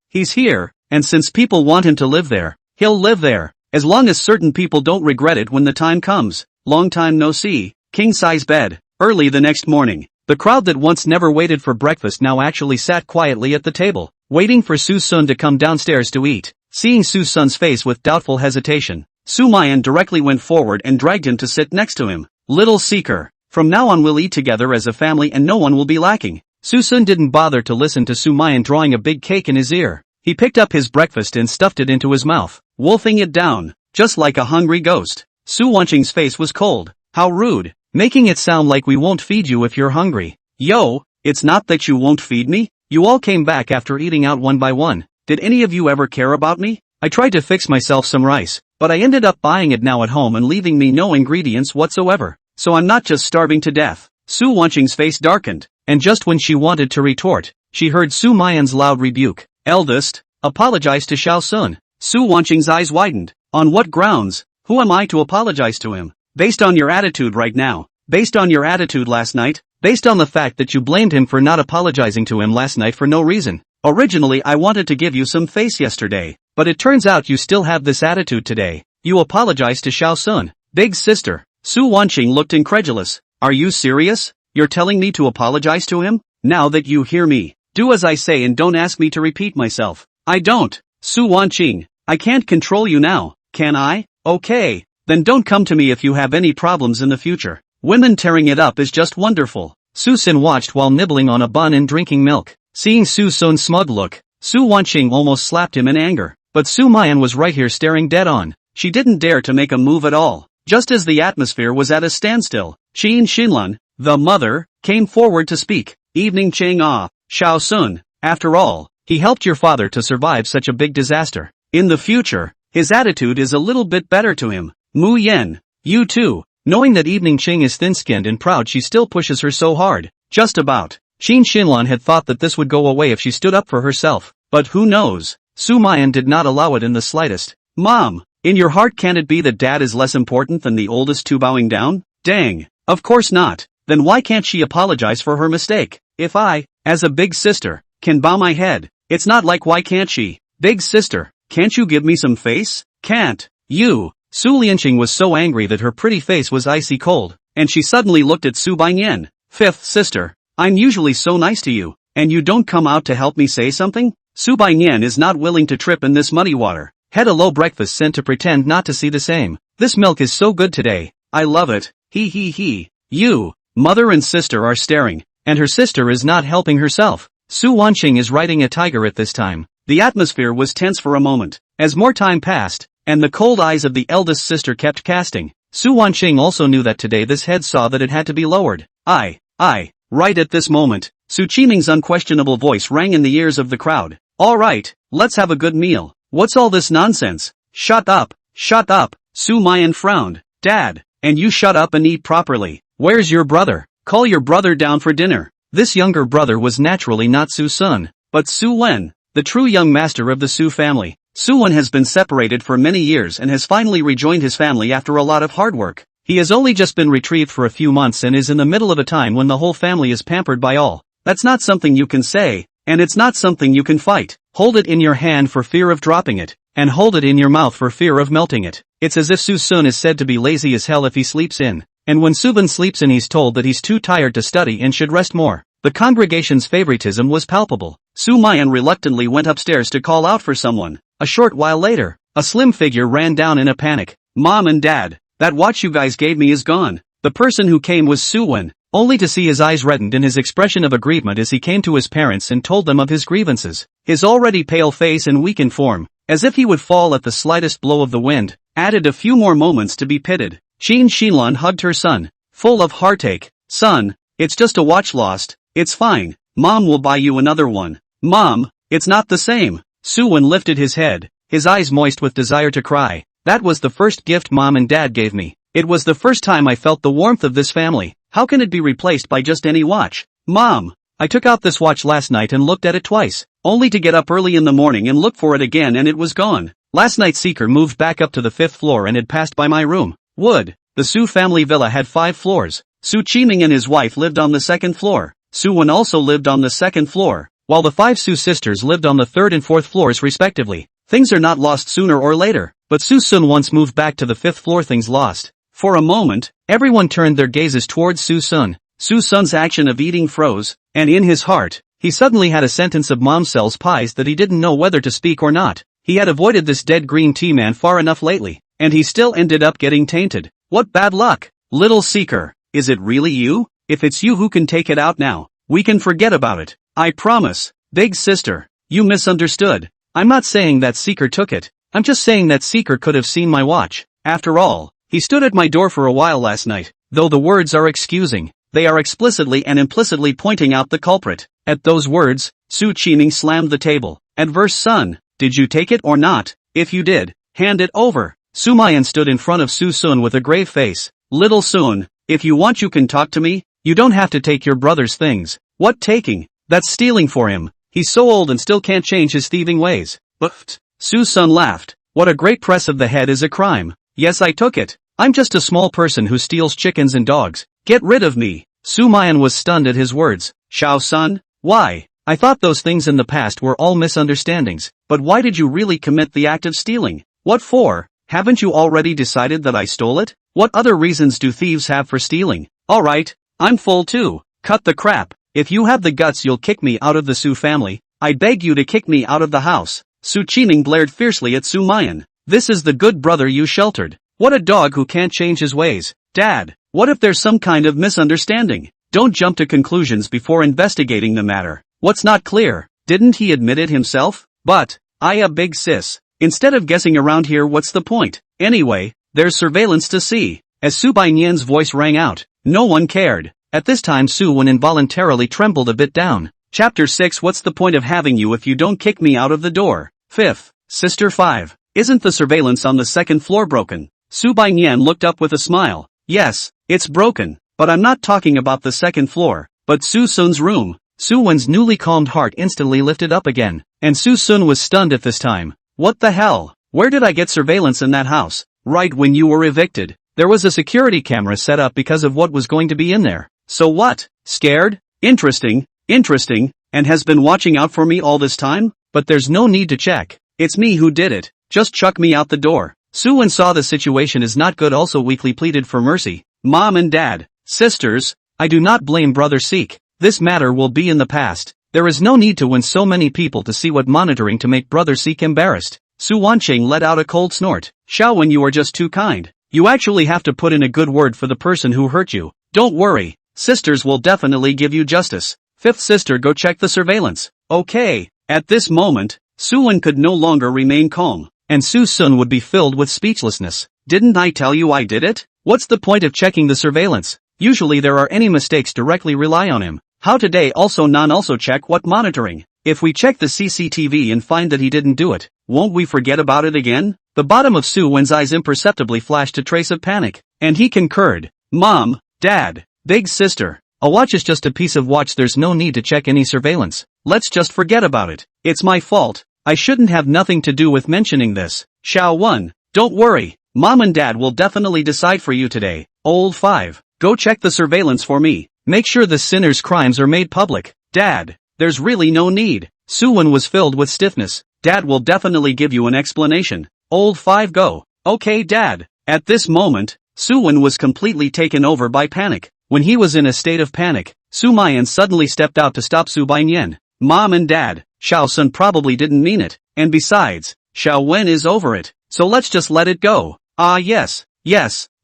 and since people want him to live there, he'll live there. As long as certain people don't regret it when the time comes. Long time no see. King-size bed. Early the next morning, the crowd that once never waited for breakfast now actually sat quietly at the table, waiting for Susun to come downstairs to eat. Seeing Susun's face with doubtful hesitation, Sumayan directly went forward and dragged him to sit next to him. Little Seeker, from now on we'll eat together as a family and no one will be lacking. Susun didn't bother to listen to Sumayan drawing a big cake in his ear. He picked up his breakfast and stuffed it into his mouth, wolfing it down, just like a hungry ghost. Su Wanqing's face was cold. How rude, making it sound like we won't feed you if you're hungry. Yo, it's not that you won't feed me, you all came back after eating out one by one. Did any of you ever care about me? I tried to fix myself some rice, but I ended up buying it now at home and leaving me no ingredients whatsoever. So I'm not just starving to death. Su Wanqing's face darkened, and just when she wanted to retort, she heard Sumayan's loud rebuke. Eldest, apologize to Xiao Sun. Su Wanqing's eyes widened. On what grounds? Who am I to apologize to him? Based on your attitude right now, Based on your attitude last night, based on the fact that you blamed him for not apologizing to him last night for no reason. Originally I wanted to give you some face yesterday, but it turns out you still have this attitude today. You apologized to Xiao Sun. Big sister. Su Wanqing looked incredulous. Are you serious? You're telling me to apologize to him? Now that you hear me, do as I say and don't ask me to repeat myself. I don't. Su Wanqing, I can't control you now, can I? Okay. Then don't come to me if you have any problems in the future. Women tearing it up is just wonderful. Suson watched while nibbling on a bun and drinking milk. Seeing Suson's smug look, Su Wanqing almost slapped him in anger. But Sumayan was right here staring dead on. She didn't dare to make a move at all. Just as the atmosphere was at a standstill, Qin Xinlan, the mother, came forward to speak. Evening Cheng Ah, Xiao Sun. After all, he helped your father to survive such a big disaster. In the future, his attitude is a little bit better to him. Mu Yen, you too. Knowing that Evening Cheng is thin-skinned and proud, she still pushes her so hard. Just about. Qin Xinlan had thought that this would go away if she stood up for herself. But who knows? Sumayan did not allow it in the slightest. Mom, in your heart can it be that dad is less important than the oldest two bowing down? Dang. Of course not. Then why can't she apologize for her mistake? If I, as a big sister, can bow my head, it's not like why can't she? Big sister, can't you give me some face? Can't. You. Su Lianqing was so angry that her pretty face was icy cold, and she suddenly looked at Su Baiyan. Fifth sister, I'm usually so nice to you, and you don't come out to help me say something? Su Baiyan is not willing to trip in this muddy water. Had a low breakfast sent to pretend not to see the same. This milk is so good today. I love it. He. You. Mother and sister are staring, and her sister is not helping herself. Su Wanqing is riding a tiger at this time. The atmosphere was tense for a moment. As more time passed, and the cold eyes of the eldest sister kept casting, Su Wanqing also knew that today this head saw that it had to be lowered. Right at this moment, Su Qiming's unquestionable voice rang in the ears of the crowd. All right, let's have a good meal. What's all this nonsense? Shut up. Sumayan frowned. Dad, and you shut up and eat properly. Where's your brother? Call your brother down for dinner. This younger brother was naturally not Suson, but Suen, the true young master of the Su family. Suen has been separated for many years and has finally rejoined his family after a lot of hard work. He has only just been retrieved for a few months and is in the middle of a time when the whole family is pampered by all. That's not something you can say, and it's not something you can fight. Hold it in your hand for fear of dropping it, and hold it in your mouth for fear of melting it. It's as if Suson is said to be lazy as hell if he sleeps in, and when Suban sleeps in he's told that he's too tired to study and should rest more. The congregation's favoritism was palpable. Sumayan reluctantly went upstairs to call out for someone. A short while later, a slim figure ran down in a panic. Mom and Dad, that watch you guys gave me is gone. The person who came was Suen, only to see his eyes reddened in his expression of aggrievement as he came to his parents and told them of his grievances. His already pale face and weakened form, as if he would fall at the slightest blow of the wind, added a few more moments to be pitted. Qin Xinlan hugged her son, full of heartache. Son, it's just a watch lost. It's fine. Mom will buy you another one. Mom, it's not the same. Suen lifted his head, his eyes moist with desire to cry. That was the first gift Mom and Dad gave me. It was the first time I felt the warmth of this family. How can it be replaced by just any watch? Mom, I took out this watch last night and looked at it twice, only to get up early in the morning and look for it again and it was gone. Last night Seeker moved back up to the 5th floor and had passed by my room. The Su family villa had 5 floors. Su Qiming and his wife lived on the 2nd floor. Suwen also lived on the 2nd floor, while the 5 Su sisters lived on the 3rd and 4th floors respectively. Things are not lost sooner or later, but Susun once moved back to the 5th floor. Things lost. For a moment, everyone turned their gazes towards Susun. Susun's action of eating froze, and in his heart, he suddenly had a sentence of mom sells pies that he didn't know whether to speak or not. He had avoided this dead green tea man far enough lately, and he still ended up getting tainted. What bad luck! Little Seeker, is it really you? If it's you who can take it out now, we can forget about it. I promise. Big sister, you misunderstood. I'm not saying that Seeker took it, I'm just saying that Seeker could have seen my watch. After all, he stood at my door for a while last night, though the words are excusing, they are explicitly and implicitly pointing out the culprit. At those words, Su Qiming slammed the table. Adverse son, did you take it or not? If you did, hand it over. Sumayan stood in front of Susun with a grave face. Little Sun, if you want you can talk to me, you don't have to take your brother's things. What taking? That's stealing for him. He's so old and still can't change his thieving ways. But Susun laughed. What a great press of the head is a crime. Yes, I took it. I'm just a small person who steals chickens and dogs. Get rid of me. Sumayan was stunned at his words. Shao-sun? Why? I thought those things in the past were all misunderstandings, but why did you really commit the act of stealing? What for? Haven't you already decided that I stole it? What other reasons do thieves have for stealing? Alright, I'm full too. Cut the crap. If you have the guts you'll kick me out of the Su family. I beg you to kick me out of the house. Su Qiming blared fiercely at Sumayan. This is the good brother you sheltered. What a dog who can't change his ways. Dad, what if there's some kind of misunderstanding? Don't jump to conclusions before investigating the matter. What's not clear? Didn't he admit it himself? But, a big sis. Instead of guessing around here, what's the point? Anyway, there's surveillance to see. As Su Bainyan's voice rang out, no one cared. At this time Suen involuntarily trembled a bit down. Chapter 6. What's the point of having you if you don't kick me out of the door? 5th. Sister 5. Isn't the surveillance on the second floor broken? Su Bainyan looked up with a smile. Yes, it's broken, but I'm not talking about the second floor, but Susun's room. Suwen's newly calmed heart instantly lifted up again, and Susun was stunned at this time. What the hell? Where did I get surveillance in that house? Right when you were evicted. There was a security camera set up because of what was going to be in there. So what? Scared? Interesting, and has been watching out for me all this time? But there's no need to check. It's me who did it. Just chuck me out the door. Suen saw the situation is not good, also weakly pleaded for mercy. Mom and Dad, sisters, I do not blame Brother Seek. This matter will be in the past. There is no need to win so many people to see what monitoring to make Brother Seek embarrassed. Su Wanqing let out a cold snort. Xiaowen, you are just too kind. You actually have to put in a good word for the person who hurt you. Don't worry. Sisters will definitely give you justice. 5th sister, go check the surveillance. Okay. At this moment, Suen could no longer remain calm, and Susun would be filled with speechlessness. Didn't I tell you I did it? What's the point of checking the surveillance? Usually there are any mistakes directly rely on him. How today also non-also check what monitoring? If we check the CCTV and find that he didn't do it, won't we forget about it again? The bottom of Suwen's eyes imperceptibly flashed a trace of panic, and he concurred. Mom, Dad, big sister, a watch is just a piece of watch, there's no need to check any surveillance. Let's just forget about it. It's my fault. I shouldn't have nothing to do with mentioning this. Xiao 1, don't worry. Mom and Dad will definitely decide for you today. Old 5, go check the surveillance for me. Make sure the sinner's crimes are made public. Dad, there's really no need. Suen was filled with stiffness. Dad will definitely give you an explanation. Old 5, go. Okay, Dad. At this moment, Suen was completely taken over by panic. When he was in a state of panic, Sumayan suddenly stepped out to stop Su Bainyan. Mom and Dad, Xiao-sun probably didn't mean it, and besides, Xiao Wen is over it, so let's just let it go. Ah yes,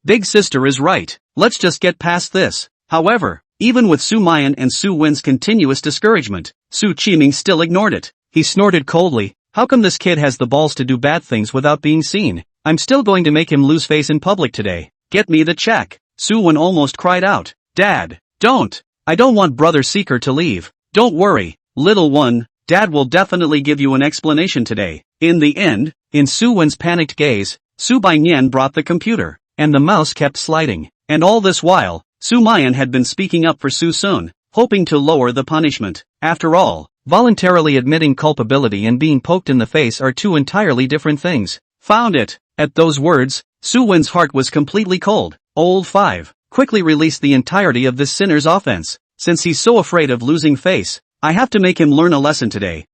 big sister is right, let's just get past this. However, even with Sumayan and Su Wen's continuous discouragement, Su Qiming still ignored it. He snorted coldly. How come this kid has the balls to do bad things without being seen? I'm still going to make him lose face in public today. Get me the check. Su Wen almost cried out. Dad, don't. I don't want Brother Seeker to leave. Don't worry, little one, Dad will definitely give you an explanation today. In the end, in Su Wen's panicked gaze, Su Bainyan brought the computer, and the mouse kept sliding. And all this while, Sumayan had been speaking up for Suson, hoping to lower the punishment. After all, voluntarily admitting culpability and being poked in the face are two entirely different things. Found it. At those words, Su Wen's heart was completely cold. Old 5, quickly release the entirety of this sinner's offense. Since he's so afraid of losing face, I have to make him learn a lesson today.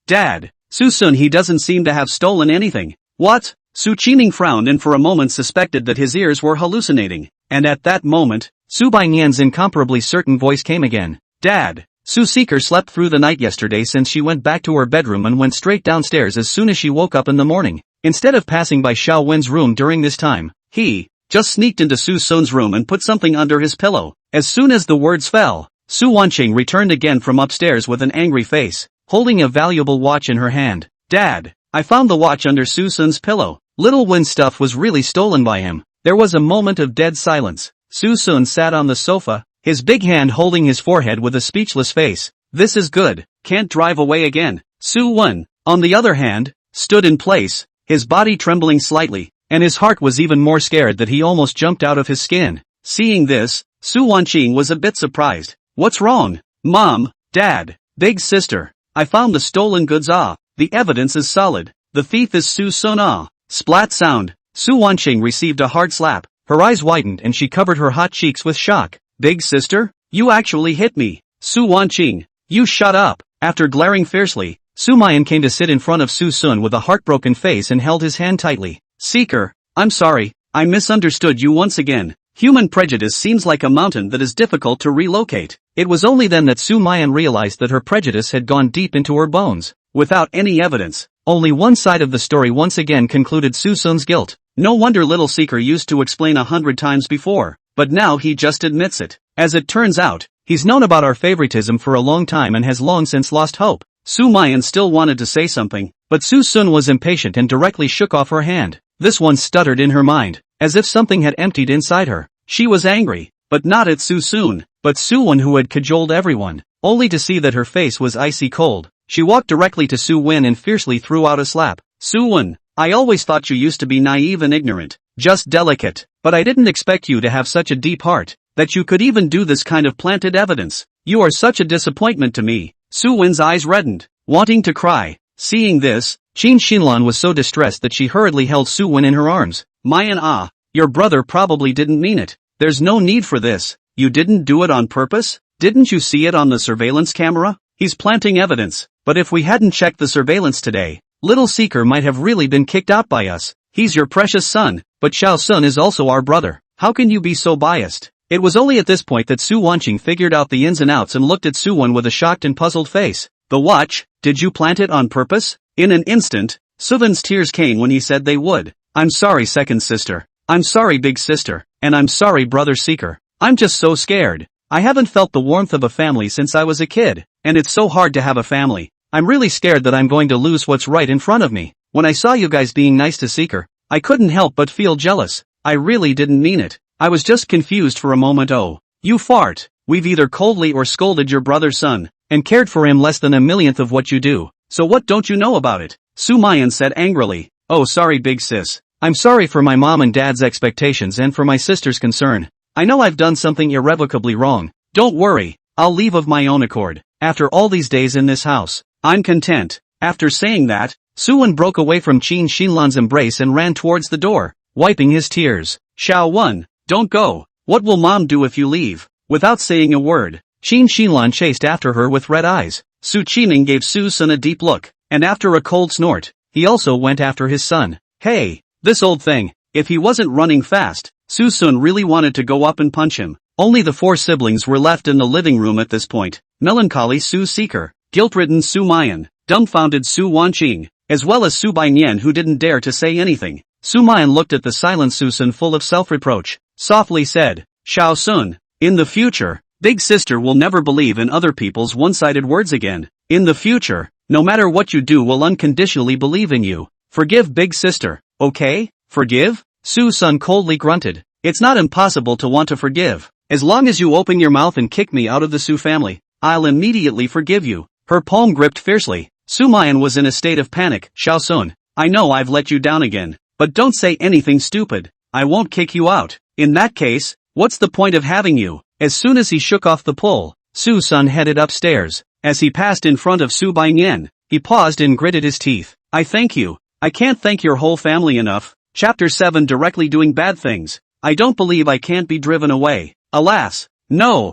Dad, Susun, he doesn't seem to have stolen anything. What? Su Qiming frowned and for a moment suspected that his ears were hallucinating. And at that moment, Su Bainyan's incomparably certain voice came again. Dad, Su Seeker slept through the night yesterday since she went back to her bedroom and went straight downstairs as soon as she woke up in the morning. Instead of passing by Xiao Wen's room during this time, he just sneaked into Su Sun's room and put something under his pillow. As soon as the words fell, Su Wanqing returned again from upstairs with an angry face, holding a valuable watch in her hand. Dad, I found the watch under Su Sun's pillow. Little Wen's stuff was really stolen by him. There was a moment of dead silence. Su Sun sat on the sofa, his big hand holding his forehead with a speechless face. This is good, can't drive away again. Su Wen, on the other hand, stood in place, his body trembling slightly, and his heart was even more scared that he almost jumped out of his skin. Seeing this, Su Wanqing was a bit surprised. What's wrong? Mom, Dad, big sister, I found the stolen goods. The evidence is solid. The thief is Su Sun. Splat sound. Su Wanqing received a hard slap. Her eyes widened and she covered her hot cheeks with shock. Big sister? You actually hit me. Su Wanqing. You shut up. After glaring fiercely, Sumayan came to sit in front of Suson with a heartbroken face and held his hand tightly. Seeker, I'm sorry, I misunderstood you once again. Human prejudice seems like a mountain that is difficult to relocate. It was only then that Sumayan realized that her prejudice had gone deep into her bones. Without any evidence, only one side of the story once again concluded Suson's guilt. No wonder little Seeker used to explain 100 times before, but now he just admits it. As it turns out, he's known about our favoritism for a long time and has long since lost hope. Sumayan still wanted to say something, but Suson was impatient and directly shook off her hand. This one stuttered in her mind, as if something had emptied inside her. She was angry, but not at Susun, but Suwen who had cajoled everyone, only to see that her face was icy cold. She walked directly to Suwen and fiercely threw out a slap. Suwen, I always thought you used to be naive and ignorant, just delicate, but I didn't expect you to have such a deep heart, that you could even do this kind of planted evidence. You are such a disappointment to me. Suwen's eyes reddened, wanting to cry. Seeing this, Qin Xinlan was so distressed that she hurriedly held Suwen in her arms. Mayan your brother probably didn't mean it. There's no need for this. You didn't do it on purpose? Didn't you see it on the surveillance camera? He's planting evidence, but if we hadn't checked the surveillance today, little Seeker might have really been kicked out by us. He's your precious son, but Xiao Sun is also our brother. How can you be so biased? It was only at this point that Su Wanqing figured out the ins and outs and looked at Suwen with a shocked and puzzled face. The watch, did you plant it on purpose? In an instant, Suven's tears came when he said they would. I'm sorry, second sister. I'm sorry, big sister. And I'm sorry, brother Seeker. I'm just so scared. I haven't felt the warmth of a family since I was a kid, and it's so hard to have a family. I'm really scared that I'm going to lose what's right in front of me. When I saw you guys being nice to Seeker, I couldn't help but feel jealous. I really didn't mean it. I was just confused for a moment. Oh, you fart. We've either coldly or scolded your brother's son, and cared for him less than a millionth of what you do. So what don't you know about it? Sumayan said angrily. Oh, sorry, big sis. I'm sorry for my mom and dad's expectations and for my sister's concern. I know I've done something irrevocably wrong. Don't worry, I'll leave of my own accord. After all these days in this house, I'm content. After saying that, Suwen broke away from Qin Xinlan's embrace and ran towards the door, wiping his tears. Xiao Wen, don't go. What will mom do if you leave? Without saying a word, Qin Xinlan chased after her with red eyes. Su Qiming gave Suson a deep look, and after a cold snort, he also went after his son. Hey, this old thing, if he wasn't running fast, Suson really wanted to go up and punch him. Only the four siblings were left in the living room at this point. Melancholy Su Seeker, guilt-ridden Sumayan, dumbfounded Su Wanqing, as well as Su Bainyan who didn't dare to say anything. Sumayan looked at the silent Suson full of self-reproach, softly said, Xiao Sun, in the future, big sister will never believe in other people's one-sided words again. In the future, no matter what you do will unconditionally believe in you. Forgive big sister, okay? Forgive? Suson coldly grunted. It's not impossible to want to forgive. As long as you open your mouth and kick me out of the Su family, I'll immediately forgive you. Her palm gripped fiercely. Sumayan was in a state of panic. Xiao Sun, I know I've let you down again, but don't say anything stupid. I won't kick you out. In that case, what's the point of having you? As soon as he shook off the pull, Suson headed upstairs. As he passed in front of Su Bainyan, he paused and gritted his teeth. I thank you. I can't thank your whole family enough. Chapter 7 Directly doing bad things. I don't believe I can't be driven away. Alas. No,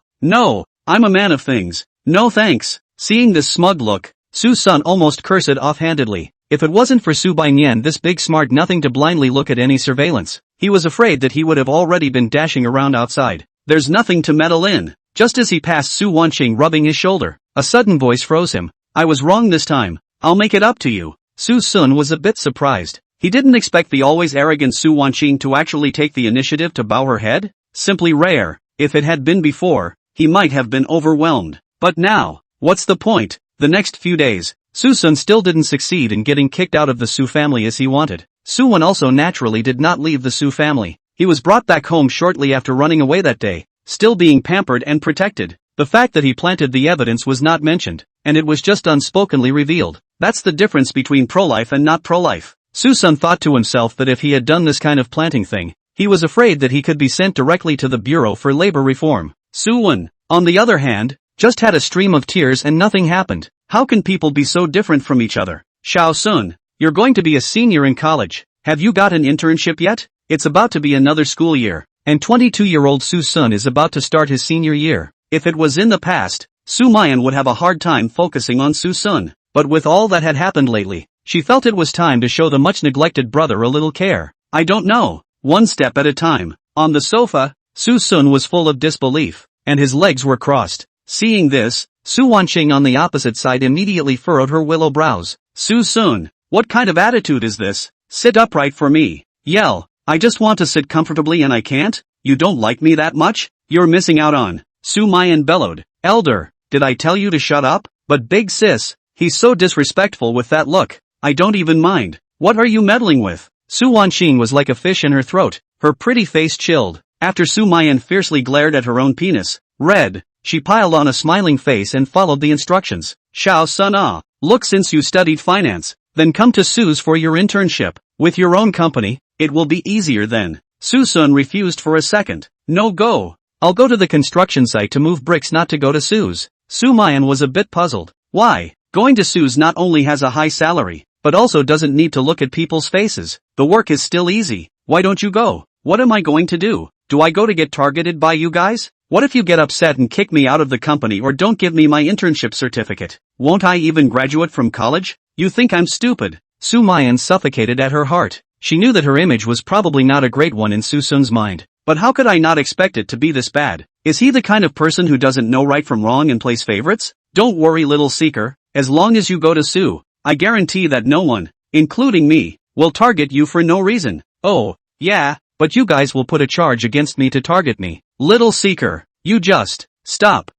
I'm a man of things. No thanks. Seeing this smug look, Suson almost cursed offhandedly. If it wasn't for Su Bainyan this big smart nothing to blindly look at any surveillance, he was afraid that he would have already been dashing around outside. There's nothing to meddle in. Just as he passed Su Wanqing rubbing his shoulder, a sudden voice froze him. I was wrong this time. I'll make it up to you. Suson was a bit surprised. He didn't expect the always arrogant Su Wanqing to actually take the initiative to bow her head. Simply rare. If it had been before, he might have been overwhelmed. But now, what's the point? The next few days, Suson still didn't succeed in getting kicked out of the Su family as he wanted. Suwen also naturally did not leave the Su family. He was brought back home shortly after running away that day, still being pampered and protected. The fact that he planted the evidence was not mentioned, and it was just unspokenly revealed. That's the difference between pro-life and not pro-life. Suson thought to himself that if he had done this kind of planting thing, he was afraid that he could be sent directly to the Bureau for Labor Reform. Suwen, on the other hand, just had a stream of tears and nothing happened. How can people be so different from each other? Xiao Sun, you're going to be a senior in college. Have you got an internship yet? It's about to be another school year. and 22-year-old Suson is about to start his senior year. If it was in the past, Sumayan would have a hard time focusing on Suson. But with all that had happened lately, she felt it was time to show the much-neglected brother a little care. I don't know. One step at a time. On the sofa, Suson was full of disbelief, and his legs were crossed. Seeing this, Su Wanqing on the opposite side immediately furrowed her willow brows. Suson, what kind of attitude is this? Sit upright for me. Yell. I just want to sit comfortably and I can't? You don't like me that much? You're missing out on. Sumayan bellowed. Elder, did I tell you to shut up? But big sis, he's so disrespectful with that look. I don't even mind. What are you meddling with? Su Wanqing was like a fish in her throat. Her pretty face chilled. After Sumayan fiercely glared at her own penis, red, she piled on a smiling face and followed the instructions. Shao Sun Ah, look, since you studied finance, then come to Su's for your internship. With your own company, it will be easier then. Susun refused for a second. No go. I'll go to the construction site to move bricks, not to go to Su's. Sumayan was a bit puzzled. Why? Going to Su's not only has a high salary, but also doesn't need to look at people's faces. The work is still easy. Why don't you go? What am I going to do? Do I go to get targeted by you guys? What if you get upset and kick me out of the company or don't give me my internship certificate? Won't I even graduate from college? You think I'm stupid? Sumayan suffocated at her heart. She knew that her image was probably not a great one in Susun's mind. But how could I not expect it to be this bad? Is he the kind of person who doesn't know right from wrong and plays favorites? Don't worry, little seeker. As long as you go to Su, I guarantee that no one, including me, will target you for no reason. Oh, yeah, but you guys will put a charge against me to target me. Little seeker, you just, stop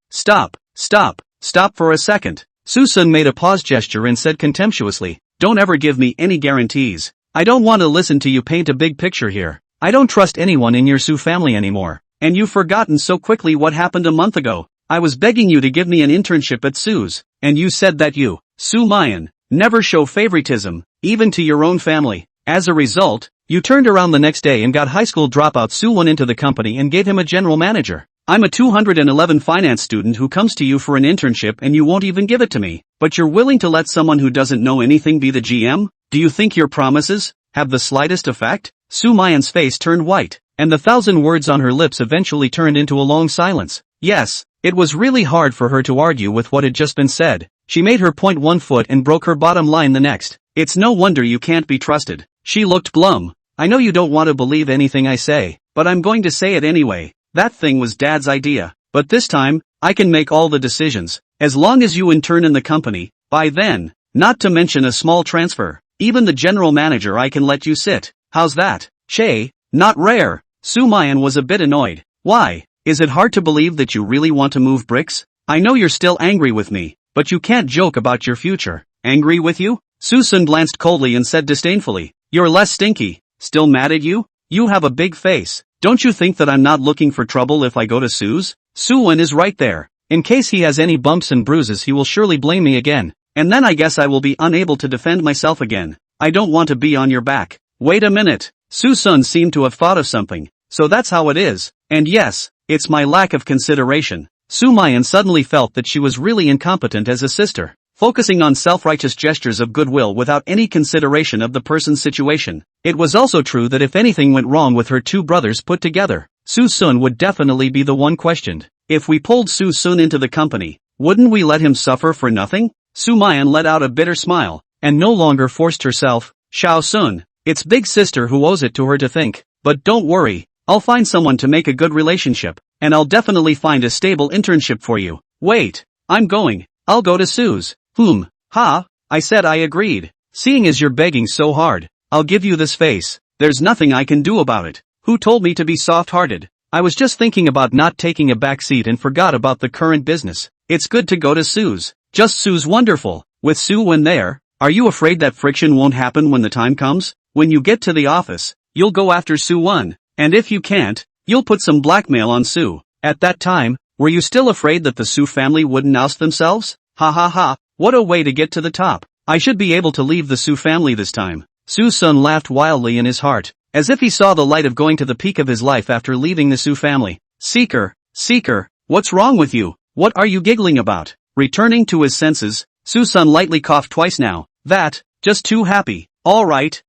for a second. Susun made a pause gesture and said contemptuously, don't ever give me any guarantees. I don't want to listen to you paint a big picture here. I don't trust anyone in your Su family anymore. And you've forgotten so quickly what happened a month ago. I was begging you to give me an internship at Su's, and you said that you, Sumayan, never show favoritism, even to your own family. As a result, you turned around the next day and got high school dropout Suwon into the company and gave him a general manager. I'm a 211 finance student who comes to you for an internship and you won't even give it to me. But you're willing to let someone who doesn't know anything be the GM? Do you think your promises have the slightest effect? Sumayan's face turned white, and the 1,000 words on her lips eventually turned into a long silence. Yes, it was really hard for her to argue with what had just been said. She made her point one foot and broke her bottom line the next. It's no wonder you can't be trusted. She looked glum. I know you don't want to believe anything I say, but I'm going to say it anyway. That thing was Dad's idea. But this time, I can make all the decisions. As long as you intern in the company, by then, not to mention a small transfer, even the general manager I can let you sit. How's that? Shay, not rare. Sumayan was a bit annoyed. Why? Is it hard to believe that you really want to move bricks? I know you're still angry with me, but you can't joke about your future. Angry with you? Susan glanced coldly and said disdainfully, you're less stinky. Still mad at you? You have a big face. Don't you think that I'm not looking for trouble if I go to Su's? Suen is right there. In case he has any bumps and bruises, he will surely blame me again. And then I guess I will be unable to defend myself again. I don't want to be on your back. Wait a minute. Susun seemed to have thought of something. So that's how it is. And yes, it's my lack of consideration. Sumayan suddenly felt that she was really incompetent as a sister, focusing on self-righteous gestures of goodwill without any consideration of the person's situation. It was also true that if anything went wrong with her two brothers put together, Susun would definitely be the one questioned. If we pulled Susun into the company, wouldn't we let him suffer for nothing? Sumayan let out a bitter smile, and no longer forced herself. Shao Sun, it's big sister who owes it to her to think. But don't worry, I'll find someone to make a good relationship, and I'll definitely find a stable internship for you. Wait, I'm going. I'll go to Su's. Ha, I said I agreed. Seeing as you're begging so hard, I'll give you this face. There's nothing I can do about it. Who told me to be soft-hearted? I was just thinking about not taking a back seat and forgot about the current business. It's good to go to Su's. Just Su's wonderful. With Su when there, are you afraid that friction won't happen when the time comes? When you get to the office, you'll go after Suwon. And if you can't, you'll put some blackmail on Su. At that time, were you still afraid that the Su family wouldn't oust themselves? Ha, what a way to get to the top. I should be able to leave the Su family this time. Susun laughed wildly in his heart, as if he saw the light of going to the peak of his life after leaving the Su family. Seeker, what's wrong with you? What are you giggling about? Returning to his senses, Susun lightly coughed twice now. Just too happy. All right,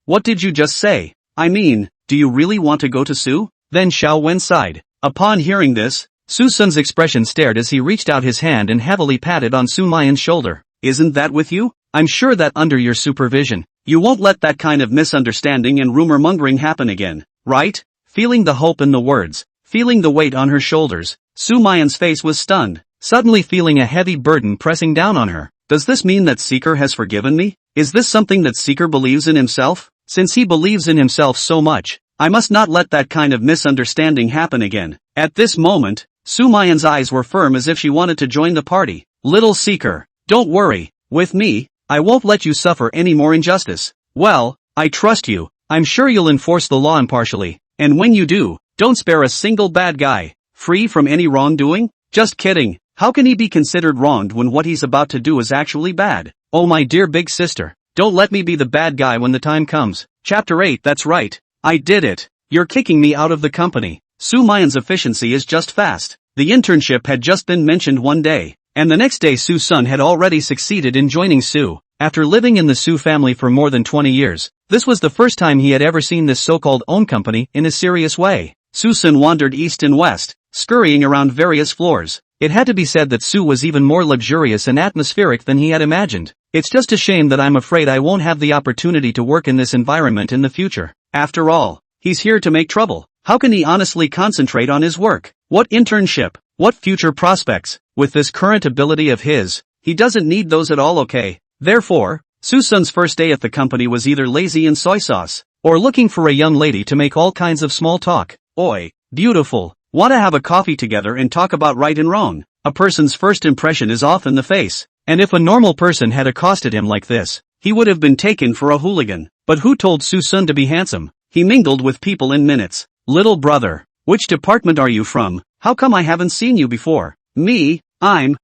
what did you just say? I mean, do you really want to go to Su? Then Wen sighed. Upon hearing this, Suson's expression stared as he reached out his hand and heavily patted on Sumayan's shoulder. Isn't that with you? I'm sure that under your supervision, you won't let that kind of misunderstanding and rumor-mongering happen again, right? Feeling the hope in the words, feeling the weight on her shoulders, Sumayan's face was stunned, suddenly feeling a heavy burden pressing down on her. Does this mean that Seeker has forgiven me? Is this something that Seeker believes in himself? Since he believes in himself so much, I must not let that kind of misunderstanding happen again. At this moment, Sumayan's eyes were firm as if she wanted to join the party. Little Seeker, don't worry, with me, I won't let you suffer any more injustice. Well, I trust you, I'm sure you'll enforce the law impartially, and when you do, don't spare a single bad guy, free from any wrongdoing? Just kidding, how can he be considered wronged when what he's about to do is actually bad? Oh my dear big sister, don't let me be the bad guy when the time comes. Chapter 8. That's right, I did it. You're kicking me out of the company. Sumayan's efficiency is just fast. The internship had just been mentioned one day, and the next day Suson had already succeeded in joining Su. After living in the Su family for more than 20 years, this was the first time he had ever seen this so-called own company in a serious way. Suson wandered east and west, scurrying around various floors. It had to be said that Su was even more luxurious and atmospheric than he had imagined. It's just a shame that I'm afraid I won't have the opportunity to work in this environment in the future. After all, he's here to make trouble. How can he honestly concentrate on his work? What internship? What future prospects? With this current ability of his, he doesn't need those at all. Okay. Therefore, Suson's first day at the company was either lazy in soy sauce, or looking for a young lady to make all kinds of small talk. Oi, beautiful, wanna have a coffee together and talk about right and wrong? A person's first impression is often the face, and if a normal person had accosted him like this, he would have been taken for a hooligan. But who told Suson to be handsome? He mingled with people in minutes. Little brother, which department are you from? How come I haven't seen you before? Me, I'm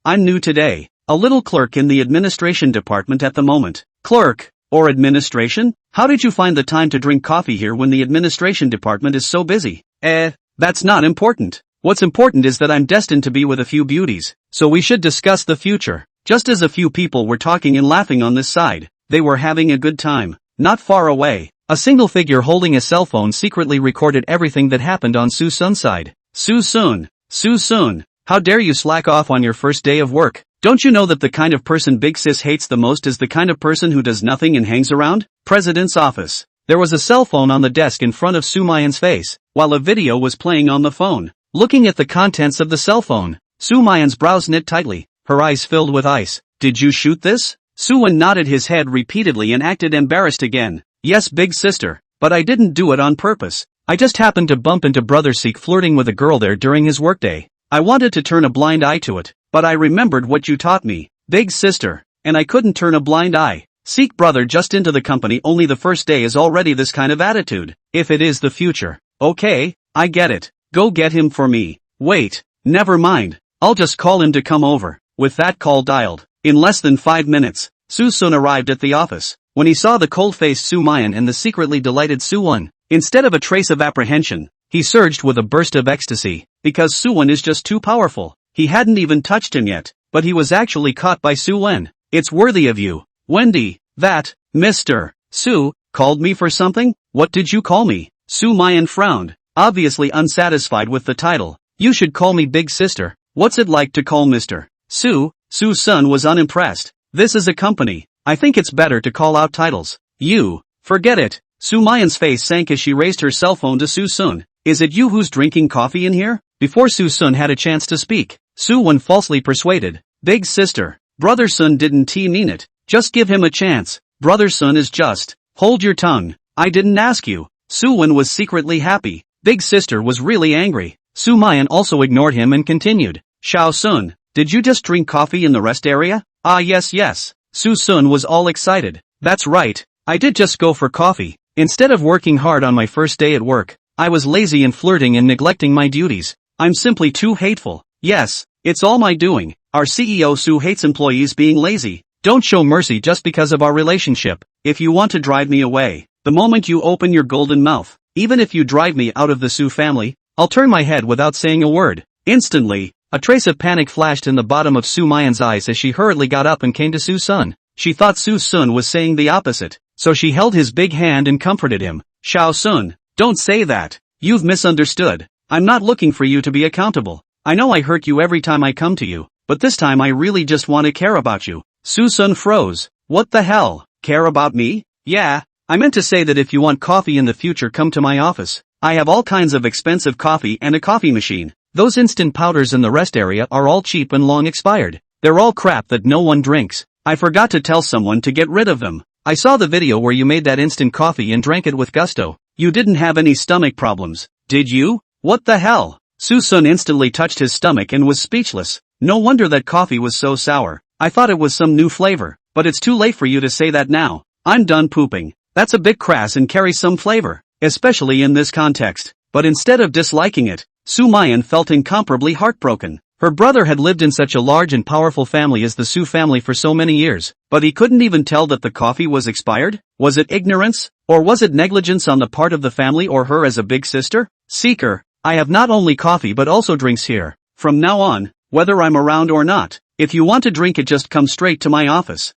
new today. A little clerk in the administration department at the moment. Clerk, or administration? How did you find the time to drink coffee here when the administration department is so busy? That's not important. What's important is that I'm destined to be with a few beauties, so we should discuss the future. Just as a few people were talking and laughing on this side, they were having a good time. Not far away, a single figure holding a cell phone secretly recorded everything that happened on Suson's side. Suson, how dare you slack off on your first day of work? Don't you know that the kind of person Big Sis hates the most is the kind of person who does nothing and hangs around? President's office. There was a cell phone on the desk in front of Sumayan's face, while a video was playing on the phone. Looking at the contents of the cell phone, Sumayan's brows knit tightly, her eyes filled with ice. Did you shoot this? Suen nodded his head repeatedly and acted embarrassed again. Yes, big sister, but I didn't do it on purpose. I just happened to bump into Brother Seek flirting with a girl there during his workday. I wanted to turn a blind eye to it, but I remembered what you taught me, big sister, and I couldn't turn a blind eye. Seek brother just into the company only the first day is already this kind of attitude. If it is the future. Okay, I get it. Go get him for me. Wait, never mind. I'll just call him to come over. With that call dialed, in less than 5 minutes, Suson arrived at the office. When he saw the cold-faced Sumayan and the secretly delighted Suwon, instead of a trace of apprehension, he surged with a burst of ecstasy, because Suwon is just too powerful. He hadn't even touched him yet, but he was actually caught by Suyen. It's worthy of you, Wendy, that, Mr. Su, called me for something? What did you call me? Sumayan frowned, obviously unsatisfied with the title. You should call me big sister. What's it like to call Mr. Su? Suson was unimpressed. This is a company. I think it's better to call out titles. You, forget it. Sumayan's face sank as she raised her cell phone to Suson. Is it you who's drinking coffee in here? Before Suson had a chance to speak, Suwon falsely persuaded. Big sister, Brother Sun didn't mean it. Just give him a chance. Brother Sun is just. Hold your tongue. I didn't ask you. Suwon was secretly happy. Big sister was really angry. Sumayan also ignored him and continued. Xiao Sun, did you just drink coffee in the rest area? Ah yes. Suson was all excited. That's right. I did just go for coffee. Instead of working hard on my first day at work, I was lazy and flirting and neglecting my duties. I'm simply too hateful. Yes, it's all my doing. Our CEO Su hates employees being lazy. Don't show mercy just because of our relationship. If you want to drive me away, the moment you open your golden mouth, even if you drive me out of the Su family, I'll turn my head without saying a word. Instantly, a trace of panic flashed in the bottom of Sumayan's eyes as she hurriedly got up and came to Suson. She thought Suson was saying the opposite, so she held his big hand and comforted him. Xiao Sun, don't say that. you've misunderstood. I'm not looking for you to be accountable. I know I hurt you every time I come to you, but this time I really just want to care about you. Suson froze. What the hell? Care about me? Yeah, I meant to say that if you want coffee in the future, come to my office. I have all kinds of expensive coffee and a coffee machine. Those instant powders in the rest area are all cheap and long expired. They're all crap that no one drinks. I forgot to tell someone to get rid of them. I saw the video where you made that instant coffee and drank it with gusto. You didn't have any stomach problems, did you? What the hell? Suson instantly touched his stomach and was speechless. No wonder that coffee was so sour. I thought it was some new flavor, but it's too late for you to say that now. I'm done pooping. That's a bit crass and carries some flavor, especially in this context. But instead of disliking it, Sumayan felt incomparably heartbroken. Her brother had lived in such a large and powerful family as the Su family for so many years, but he couldn't even tell that the coffee was expired? Was it ignorance? Or was it negligence on the part of the family or her as a big sister? Seeker, I have not only coffee but also drinks here. From now on, whether I'm around or not, if you want to drink it just come straight to my office.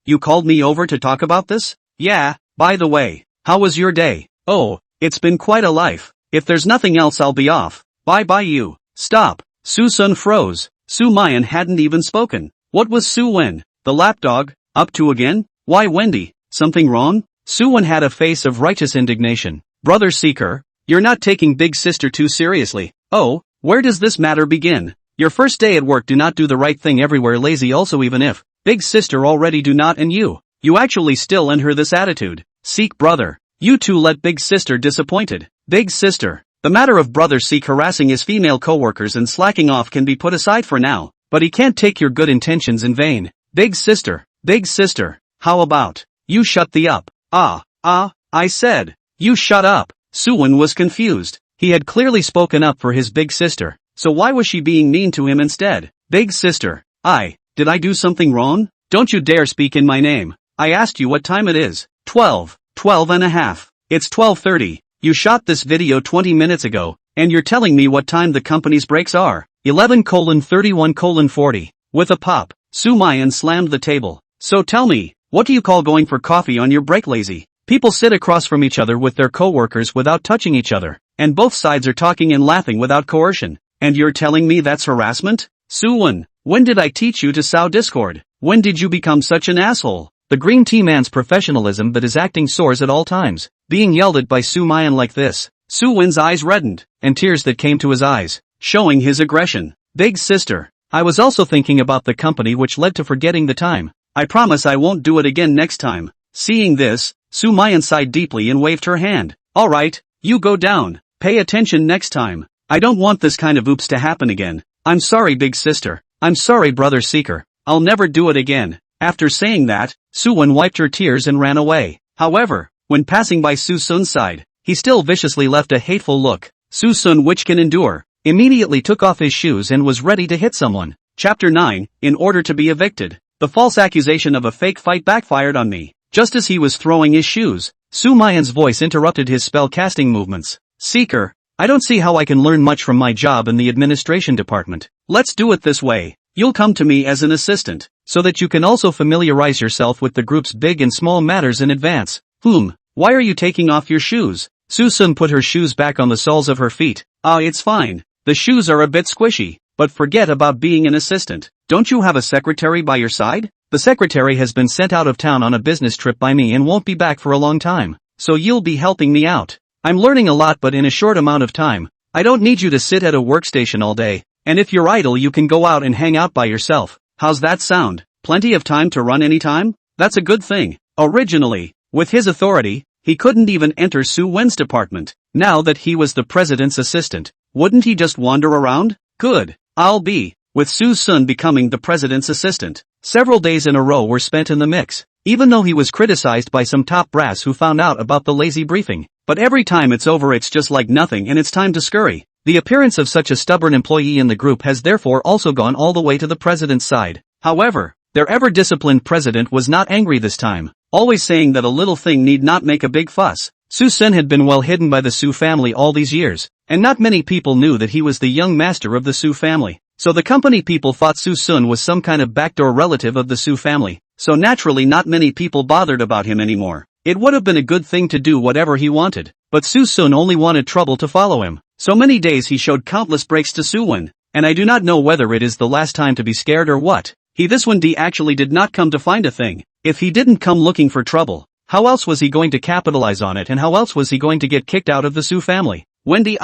You called me over to talk about this? Yeah, by the way, how was your day? Oh, it's been quite a life. If there's nothing else I'll be off. Bye you. Stop. Suson froze. Sumayan hadn't even spoken. What was Suen, the lapdog, up to again? Why Wendy, something wrong? Suen had a face of righteous indignation. Brother Seeker, you're not taking big sister too seriously. Oh, where does this matter begin? Your first day at work, do not do the right thing everywhere lazy also, even if big sister already do not, and you actually still lend her this attitude. Seek brother, you two let big sister disappointed. Big sister, the matter of brother Seek harassing his female coworkers and slacking off can be put aside for now, but he can't take your good intentions in vain. Big sister, how about you shut the up? I said, you shut up. Suen was confused. He had clearly spoken up for his big sister, so why was she being mean to him instead? Big sister, did I do something wrong? Don't you dare speak in my name. I asked you what time it is. 12 and a half. It's 12:30. You shot this video 20 minutes ago, and you're telling me what time the company's breaks are. 11:31:40. With a pop, Sumayan slammed the table. So tell me, what do you call going for coffee on your break lazy? People sit across from each other with their coworkers without touching each other, and both sides are talking and laughing without coercion. And you're telling me that's harassment? Suyen, when did I teach you to sow discord? When did you become such an asshole? The green tea man's professionalism that is acting soars at all times. Being yelled at by Sumayan like this, Suyen's eyes reddened, and tears that came to his eyes, showing his aggression. Big sister, I was also thinking about the company, which led to forgetting the time. I promise I won't do it again next time. Seeing this, Sumayan sighed deeply and waved her hand. Alright, you go down. Pay attention next time. I don't want this kind of oops to happen again. I'm sorry big sister. I'm sorry brother Seeker. I'll never do it again. After saying that, Suyen wiped her tears and ran away. However, when passing by Suson's side, he still viciously left a hateful look. Suson, which can endure, immediately took off his shoes and was ready to hit someone. Chapter 9, in order to be evicted. The false accusation of a fake fight backfired on me. Just as he was throwing his shoes, Sumayan's voice interrupted his spell-casting movements. Seeker, I don't see how I can learn much from my job in the administration department. Let's do it this way. You'll come to me as an assistant, so that you can also familiarize yourself with the group's big and small matters in advance. Why are you taking off your shoes? Suson put her shoes back on the soles of her feet. It's fine. The shoes are a bit squishy, but forget about being an assistant. Don't you have a secretary by your side? The secretary has been sent out of town on a business trip by me and won't be back for a long time, so you'll be helping me out. I'm learning a lot but in a short amount of time. I don't need you to sit at a workstation all day, and if you're idle you can go out and hang out by yourself. How's that sound? Plenty of time to run anytime? That's a good thing. Originally, with his authority, he couldn't even enter Suyen's department. Now that he was the president's assistant, wouldn't he just wander around? Good. I'll be, with Suson becoming the president's assistant. Several days in a row were spent in the mix, even though he was criticized by some top brass who found out about the lazy briefing. But every time it's over it's just like nothing and it's time to scurry. The appearance of such a stubborn employee in the group has therefore also gone all the way to the president's side. However, their ever-disciplined president was not angry this time, always saying that a little thing need not make a big fuss. Suson had been well hidden by the Su family all these years, and not many people knew that he was the young master of the Su family. So the company people thought Suson was some kind of backdoor relative of the Su family, so naturally not many people bothered about him anymore. It would have been a good thing to do whatever he wanted, but Suson only wanted trouble to follow him. So many days he showed countless breaks to Suwen, and I do not know whether it is the last time to be scared or what. This one D actually did not come to find a thing. If he didn't come looking for trouble, how else was he going to capitalize on it, and how else was he going to get kicked out of the Su family? Wendy,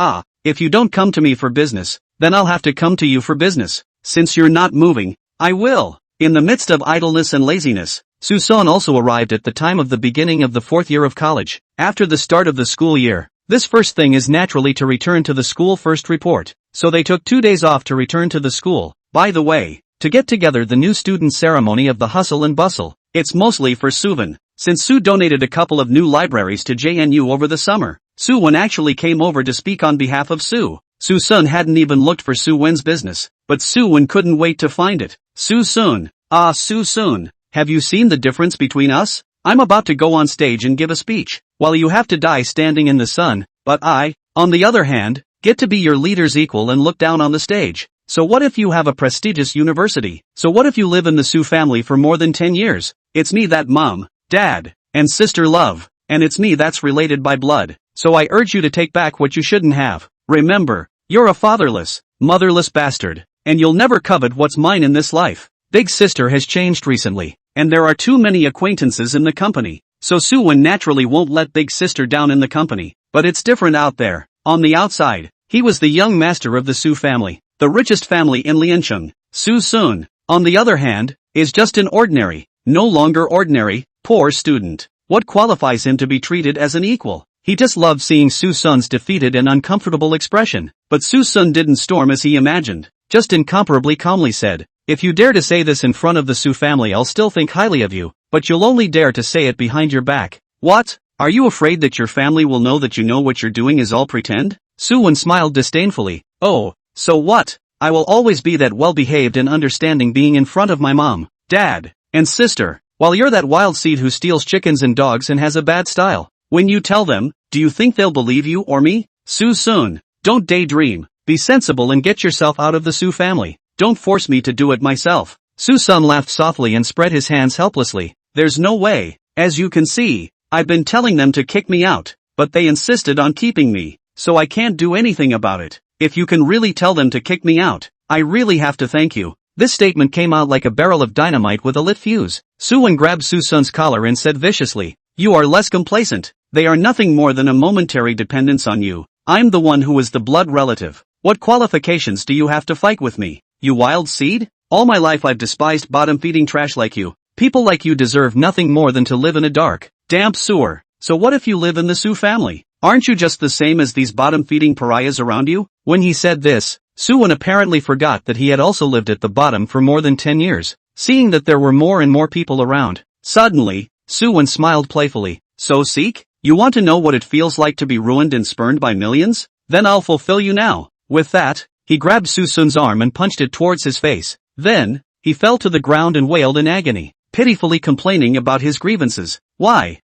if you don't come to me for business, then I'll have to come to you for business. Since you're not moving, I will. In the midst of idleness and laziness, Suson also arrived at the time of the beginning of the 4th year of college. After the start of the school year, this first thing is naturally to return to the school first report. So they took 2 days off to return to the school. By the way, to get together the new student ceremony of the hustle and bustle. It's mostly for Suven, since Su donated a couple of new libraries to JNU over the summer. Suwen actually came over to speak on behalf of Su. Suson hadn't even looked for Suwen's business, but Suwen couldn't wait to find it. Susun, Susun, have you seen the difference between us? I'm about to go on stage and give a speech, while you have to die standing in the sun, but I, on the other hand, get to be your leader's equal and look down on the stage. So what if you have a prestigious university? So what if you live in the Su family for more than 10 years? It's me that mom, dad, and sister love, and it's me that's related by blood. So I urge you to take back what you shouldn't have. Remember, you're a fatherless, motherless bastard, and you'll never covet what's mine in this life. Big sister has changed recently, and there are too many acquaintances in the company. So Suwen naturally won't let big sister down in the company, but it's different out there. On the outside, he was the young master of the Su family, the richest family in Liancheng. Susun, on the other hand, is just an ordinary, no longer ordinary, poor student. What qualifies him to be treated as an equal? He just loved seeing Susun's defeated and uncomfortable expression. But Susun didn't storm as he imagined, just incomparably calmly said, "If you dare to say this in front of the Su family, I'll still think highly of you, but you'll only dare to say it behind your back." What? Are you afraid that your family will know that you know what you're doing is all pretend? Suwen smiled disdainfully. Oh, so what? I will always be that well-behaved and understanding being in front of my mom, dad, and sister, while you're that wild seed who steals chickens and dogs and has a bad style. When you tell them, do you think they'll believe you or me? Susun, don't daydream, be sensible and get yourself out of the Su family. Don't force me to do it myself. Susun laughed softly and spread his hands helplessly. There's no way. As you can see, I've been telling them to kick me out, but they insisted on keeping me, so I can't do anything about it. If you can really tell them to kick me out, I really have to thank you. This statement came out like a barrel of dynamite with a lit fuse. Suwen grabbed Susun's collar and said viciously, "You are less complacent. They are nothing more than a momentary dependence on you. I'm the one who is the blood relative. What qualifications do you have to fight with me, you wild seed? All my life I've despised bottom-feeding trash like you. People like you deserve nothing more than to live in a dark, damp sewer. So what if you live in the Su family? Aren't you just the same as these bottom-feeding pariahs around you?" When he said this, Suwen apparently forgot that he had also lived at the bottom for more than 10 years, seeing that there were more and more people around. Suddenly, Suwen smiled playfully. "So Seek, you want to know what it feels like to be ruined and spurned by millions? Then I'll fulfill you now." With that, he grabbed Susun's arm and punched it towards his face. Then, he fell to the ground and wailed in agony, pitifully complaining about his grievances. Why,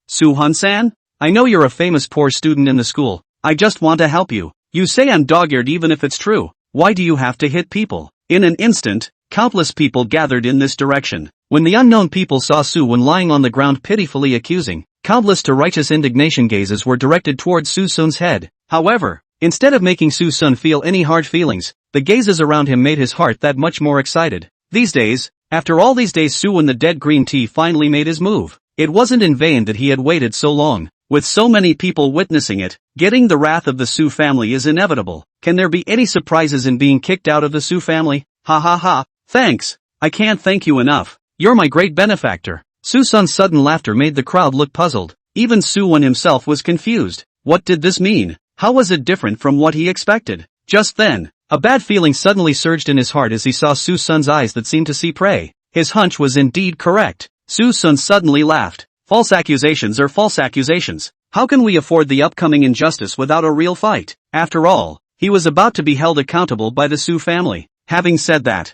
Suhan-san? I know you're a famous poor student in the school. I just want to help you. You say I'm dog-eared even if it's true. Why do you have to hit people? In an instant, countless people gathered in this direction. When the unknown people saw Suwen lying on the ground pitifully accusing, countless to righteous indignation gazes were directed towards Susun's head. However, instead of making Susun feel any hard feelings, the gazes around him made his heart that much more excited. These days, after all these days, Suwen the dead green tea finally made his move. It wasn't in vain that he had waited so long. With so many people witnessing it, getting the wrath of the Su family is inevitable. Can there be any surprises in being kicked out of the Su family? Ha ha ha, thanks. I can't thank you enough. You're my great benefactor. Susun's sudden laughter made the crowd look puzzled. Even Suwen himself was confused. What did this mean? How was it different from what he expected? Just then, a bad feeling suddenly surged in his heart as he saw Susun's eyes that seemed to see prey. His hunch was indeed correct. Susun suddenly laughed. False accusations are false accusations. How can we afford the upcoming injustice without a real fight? After all, he was about to be held accountable by the Su family. Having said that,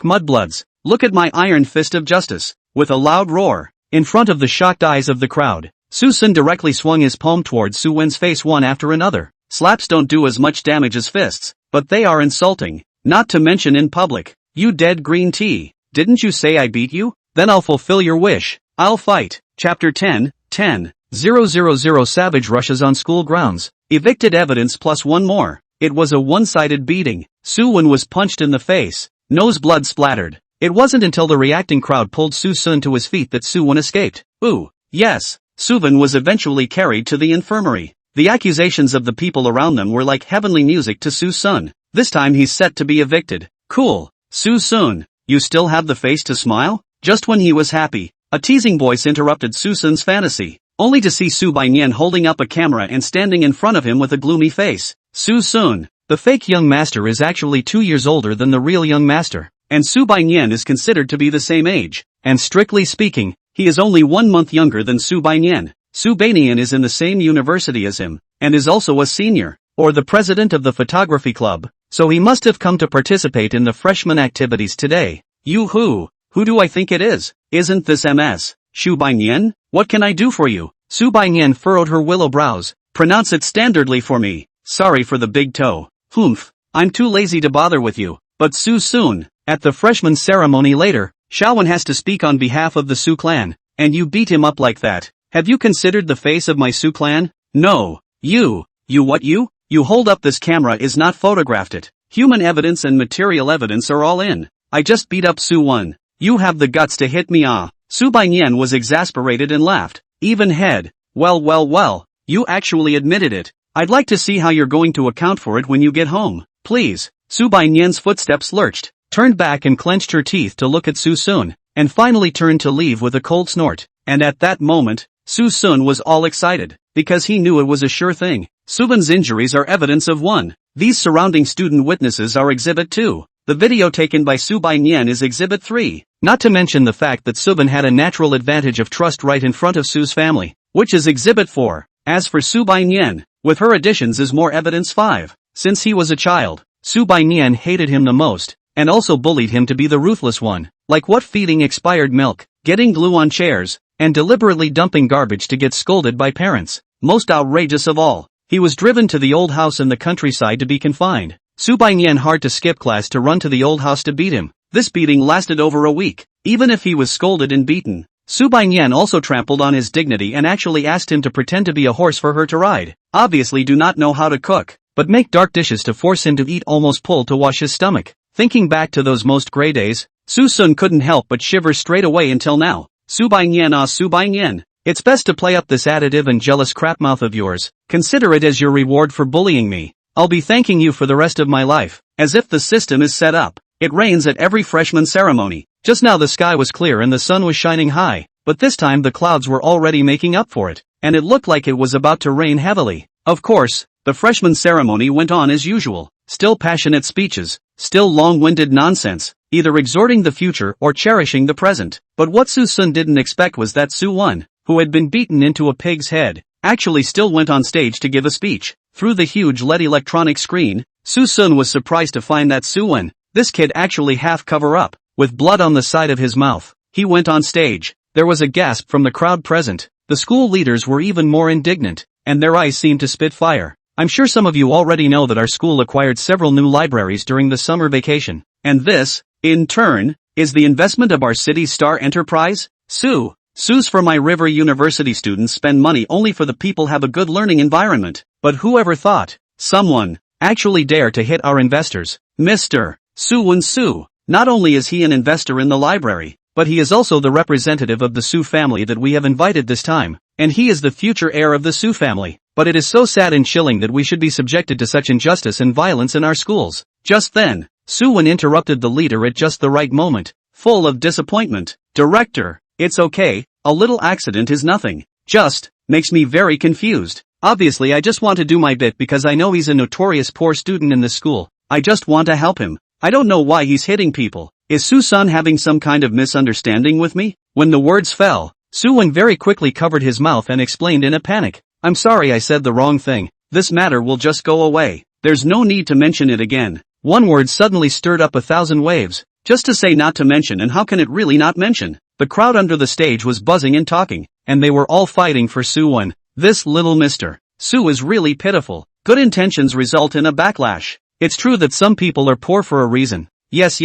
mudbloods, look at my iron fist of justice. With a loud roar, in front of the shocked eyes of the crowd, Susun directly swung his palm towards Suwen's face one after another. Slaps don't do as much damage as fists, but they are insulting, not to mention in public. You dead green tea, didn't you say I beat you? Then I'll fulfill your wish. I'll fight. Chapter 10, 10:000 Savage rushes on school grounds. Evicted evidence plus one more. It was a one-sided beating. Suyen was punched in the face. Nose blood splattered. It wasn't until the reacting crowd pulled Suson to his feet that Suyen escaped. Ooh, yes. Suyen was eventually carried to the infirmary. The accusations of the people around them were like heavenly music to Suson. This time he's set to be evicted. Cool. Suson, you still have the face to smile? Just when he was happy, a teasing voice interrupted Suson's fantasy, only to see Sumayan holding up a camera and standing in front of him with a gloomy face. Suson, the fake young master is actually 2 years older than the real young master, and Sumayan is considered to be the same age, and strictly speaking, he is only 1 month younger than Sumayan. Sumayan is in the same university as him, and is also a senior, or the president of the photography club, so he must have come to participate in the freshman activities today. Yoo-hoo, who do I think it is? Isn't this MS Sumayan? What can I do for you? Sumayan furrowed her willow brows. Pronounce it standardly for me. Sorry for the big toe. Humph, I'm too lazy to bother with you. But Suson, at the freshman ceremony later, Shawan has to speak on behalf of the Su clan, and you beat him up like that. Have you considered the face of my Su clan? No. You what you? You hold up this camera is not photographed it. Human evidence and material evidence are all in. I just beat up Suyen. You have the guts to hit me Sumayan was exasperated and laughed. Even head. Well, you actually admitted it. I'd like to see how you're going to account for it when you get home. Please. Sumayan's footsteps lurched, turned back and clenched her teeth to look at Suson, and finally turned to leave with a cold snort. And at that moment, Suson was all excited, because he knew it was a sure thing. Suyen's injuries are evidence of 1. These surrounding student witnesses are Exhibit 2. The video taken by Sumayan is Exhibit 3. Not to mention the fact that Suyen had a natural advantage of trust right in front of Su's family, which is Exhibit 4. As for Sumayan, with her additions is more evidence 5. Since he was a child, Sumayan hated him the most, and also bullied him to be the ruthless one. Like what? Feeding expired milk, getting glue on chairs, and deliberately dumping garbage to get scolded by parents. Most outrageous of all, he was driven to the old house in the countryside to be confined. Sumayan hard to skip class to run to the old house to beat him. This beating lasted over a week. Even if he was scolded and beaten, Sumayan also trampled on his dignity and actually asked him to pretend to be a horse for her to ride. Obviously do not know how to cook, but make dark dishes to force him to eat, almost pulled to wash his stomach. Thinking back to those most gray days, Suson couldn't help but shiver straight away until now. Sumayan, it's best to play up this additive and jealous crapmouth of yours. Consider it as your reward for bullying me. I'll be thanking you for the rest of my life. As if the system is set up. It rains at every freshman ceremony. Just now the sky was clear and the sun was shining high, but this time the clouds were already making up for it, and it looked like it was about to rain heavily. Of course, the freshman ceremony went on as usual. Still passionate speeches, still long-winded nonsense, either exhorting the future or cherishing the present. But what Suson didn't expect was that Suyen, who had been beaten into a pig's head, actually still went on stage to give a speech. Through the huge LED electronic screen, Suson was surprised to find that Suyen, this kid actually half cover up, with blood on the side of his mouth. He went on stage. There was a gasp from the crowd present. The school leaders were even more indignant, and their eyes seemed to spit fire. I'm sure some of you already know that our school acquired several new libraries during the summer vacation. And this, in turn, is the investment of our city's star enterprise? Su's for my River University students spend money only for the people have a good learning environment. But whoever thought someone actually dare to hit our investors? Mr. Su. Not only is he an investor in the library, but he is also the representative of the Su family that we have invited this time, and he is the future heir of the Su family. But it is so sad and chilling that we should be subjected to such injustice and violence in our schools. Just then, Suyen interrupted the leader at just the right moment, full of disappointment. Director, it's okay, a little accident is nothing. Just makes me very confused. Obviously I just want to do my bit because I know he's a notorious poor student in this school. I just want to help him. I don't know why he's hitting people. Is Suson having some kind of misunderstanding with me? When the words fell, Suyen very quickly covered his mouth and explained in a panic. I'm sorry I said the wrong thing. This matter will just go away. There's no need to mention it again. One word suddenly stirred up 1,000 waves. Just to say not to mention, and how can it really not mention? The crowd under the stage was buzzing and talking, and they were all fighting for Suyen. This little Mr. Su is really pitiful. Good intentions result in a backlash. It's true that some people are poor for a reason. Yes.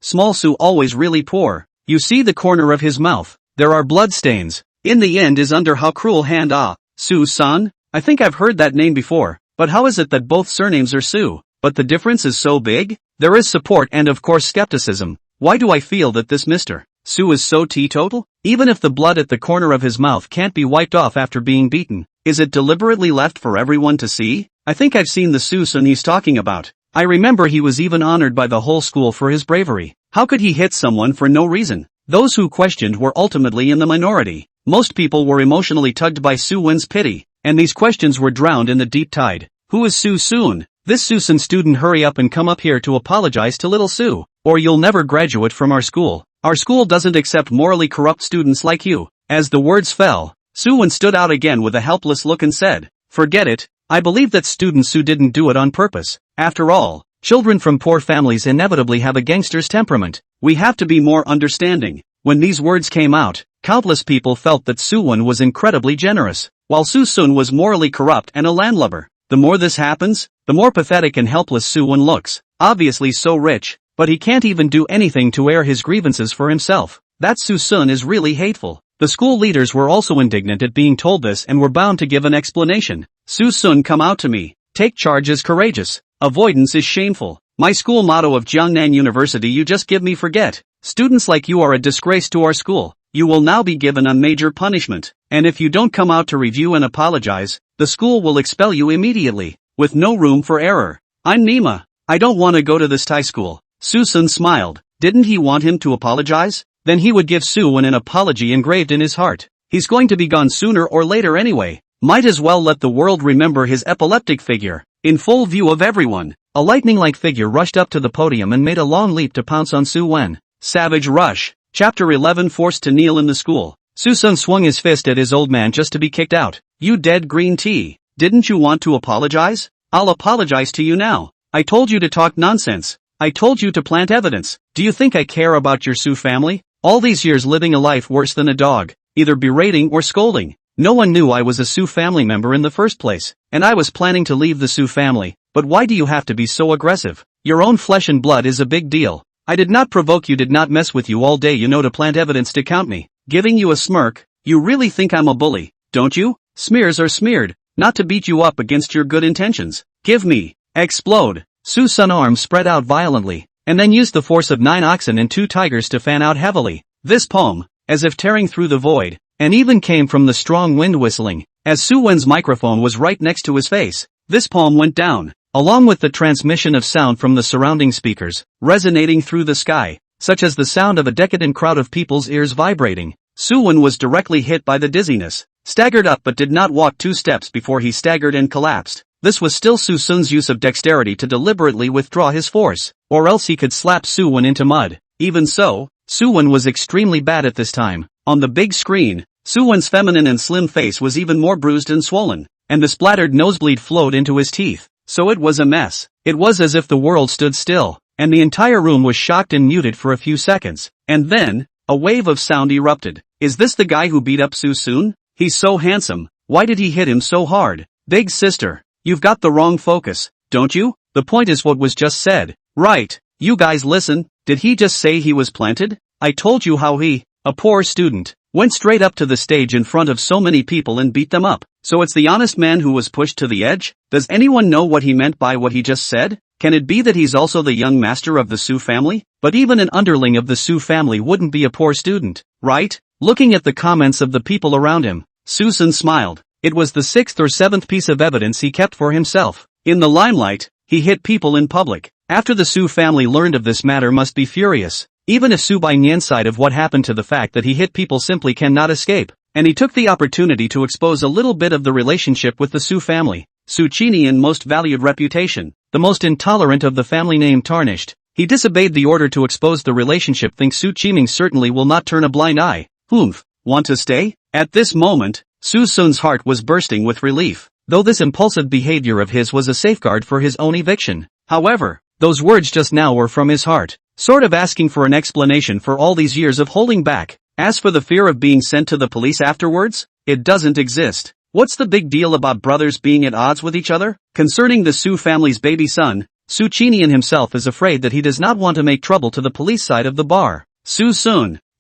Small Su always really poor. You see the corner of his mouth. there are bloodstains. In the end is under how cruel hand Suson? I think I've heard that name before, but how is it that both surnames are Su, but the difference is so big? There is support and of course skepticism. Why do I feel that this Mr. Su is so teetotal? Even if the blood at the corner of his mouth can't be wiped off after being beaten, is it deliberately left for everyone to see? I think I've seen the Suson he's talking about. I remember he was even honored by the whole school for his bravery. How could he hit someone for no reason? Those who questioned were ultimately in the minority. Most people were emotionally tugged by Suyen's pity, and these questions were drowned in the deep tide. Who is Suson? This Suson student, hurry up and come up here to apologize to little Su, or you'll never graduate from our school. Our school doesn't accept morally corrupt students like you. As the words fell, Suyen stood out again with a helpless look and said, "Forget it. I believe that student Su didn't do it on purpose. After all, children from poor families inevitably have a gangster's temperament. We have to be more understanding." When these words came out, countless people felt that Suyen was incredibly generous, while Suson was morally corrupt and a landlubber. The more this happens, the more pathetic and helpless Suyen looks. Obviously so rich, but he can't even do anything to air his grievances for himself. That Suson is really hateful. The school leaders were also indignant at being told this and were bound to give an explanation. "Suson, come out to me. Take charge is courageous. Avoidance is shameful. My school motto of Jiangnan University, you just give me forget. Students like you are a disgrace to our school. You will now be given a major punishment, and if you don't come out to review and apologize, the school will expel you immediately, with no room for error. I'm Nima. I don't want to go to this Thai school." Suson smiled. Didn't he want him to apologize? Then he would give Suyen an apology engraved in his heart. He's going to be gone sooner or later anyway. Might as well let the world remember his epileptic figure. In full view of everyone, a lightning-like figure rushed up to the podium and made a long leap to pounce on Suyen. Savage Rush. Chapter 11. Forced to kneel in the school. Suson swung his fist at his old man just to be kicked out. "You dead green tea. Didn't you want to apologize? I'll apologize to you now. I told you to talk nonsense. I told you to plant evidence. Do you think I care about your Su family? All these years living a life worse than a dog, either berating or scolding. No one knew I was a Su family member in the first place, and I was planning to leave the Su family, but why do you have to be so aggressive? Your own flesh and blood is a big deal. I did not provoke you, did not mess with you all day, to plant evidence to count me." Giving you a smirk. "You really think I'm a bully, don't you? Smears are smeared, not to beat you up against your good intentions. Give me." Explode. Suson's arms spread out violently, and then used the force of 9 oxen and 2 tigers to fan out heavily. This poem, as if tearing through the void, and even came from the strong wind whistling, as Suyen's microphone was right next to his face. This poem went down, along with the transmission of sound from the surrounding speakers, resonating through the sky, such as the sound of a decadent crowd of people's ears vibrating. Suyen was directly hit by the dizziness, staggered up but did not walk 2 steps before he staggered and collapsed. This was still Suson's use of dexterity to deliberately withdraw his force, or else he could slap Suyen into mud. Even so, Suyen was extremely bad at this time. On the big screen, Suyen's feminine and slim face was even more bruised and swollen, and the splattered nosebleed flowed into his teeth. So it was a mess. It was as if the world stood still, and the entire room was shocked and muted for a few seconds. And then, a wave of sound erupted. "Is this the guy who beat up Suson? He's so handsome. Why did he hit him so hard? Big sister, you've got the wrong focus, don't you? The point is what was just said. Right, you guys listen. Did he just say he was planted? I told you how he, a poor student, went straight up to the stage in front of so many people and beat them up. So it's the honest man who was pushed to the edge? Does anyone know what he meant by what he just said? Can it be that he's also the young master of the Su family? But even an underling of the Su family wouldn't be a poor student, right?" Looking at the comments of the people around him, Suson smiled. It was the 6th or 7th piece of evidence he kept for himself. In the limelight, he hit people in public. After the Su family learned of this matter must be furious. Even a Su Bainyan side of what happened to the fact that he hit people simply cannot escape. And he took the opportunity to expose a little bit of the relationship with the Su family. Su Qinian most valued reputation, the most intolerant of the family name tarnished. He disobeyed the order to expose the relationship. Think Su Qiming certainly will not turn a blind eye. Humph, want to stay? At this moment, Suson's heart was bursting with relief, though this impulsive behavior of his was a safeguard for his own eviction. However, those words just now were from his heart, sort of asking for an explanation for all these years of holding back. As for the fear of being sent to the police afterwards, it doesn't exist. What's the big deal about brothers being at odds with each other? Concerning the Su family's baby son, Su Qinian himself is afraid that he does not want to make trouble to the police side of the bar. Suson,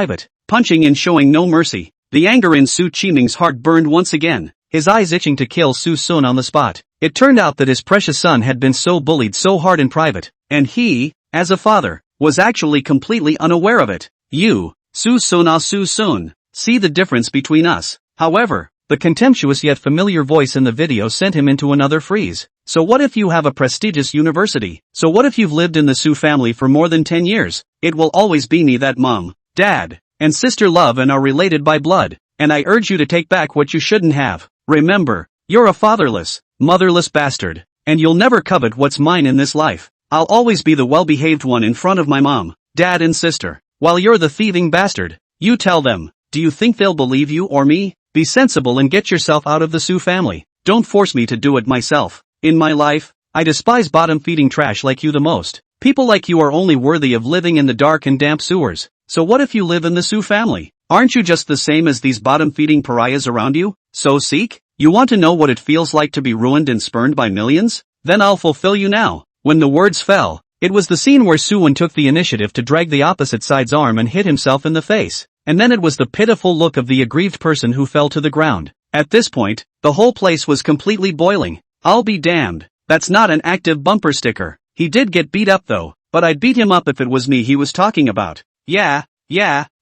private, punching and showing no mercy. The anger in Su Qiming's heart burned once again, his eyes itching to kill Suson on the spot. It turned out that his precious son had been so bullied so hard in private, and he, as a father, was actually completely unaware of it. You, Suson, see the difference between us. However, The contemptuous yet familiar voice in the video sent him into another freeze. So what if you have a prestigious university? So what if you've lived in the Su family for more than 10 years? It will always be me that mom, dad, and sister love and are related by blood. And I urge you to take back what you shouldn't have. Remember, you're a fatherless, motherless bastard. And you'll never covet what's mine in this life. I'll always be the well-behaved one in front of my mom, dad and sister. While you're the thieving bastard. You tell them. Do you think they'll believe you or me? Be sensible and get yourself out of the Su family. Don't force me to do it myself. In my life, I despise bottom-feeding trash like you the most. People like you are only worthy of living in the dark and damp sewers. So what if you live in the Su family? Aren't you just the same as these bottom-feeding pariahs around you? So seek? You want to know what it feels like to be ruined and spurned by millions? Then I'll fulfill you now. When the words fell, it was the scene where Suyen took the initiative to drag the opposite side's arm and hit himself in the face. And then it was the pitiful look of the aggrieved person who fell to the ground. At this point, the whole place was completely boiling. I'll be damned. That's not an active bumper sticker. He did get beat up though, but I'd beat him up if it was me he was talking about. Yeah,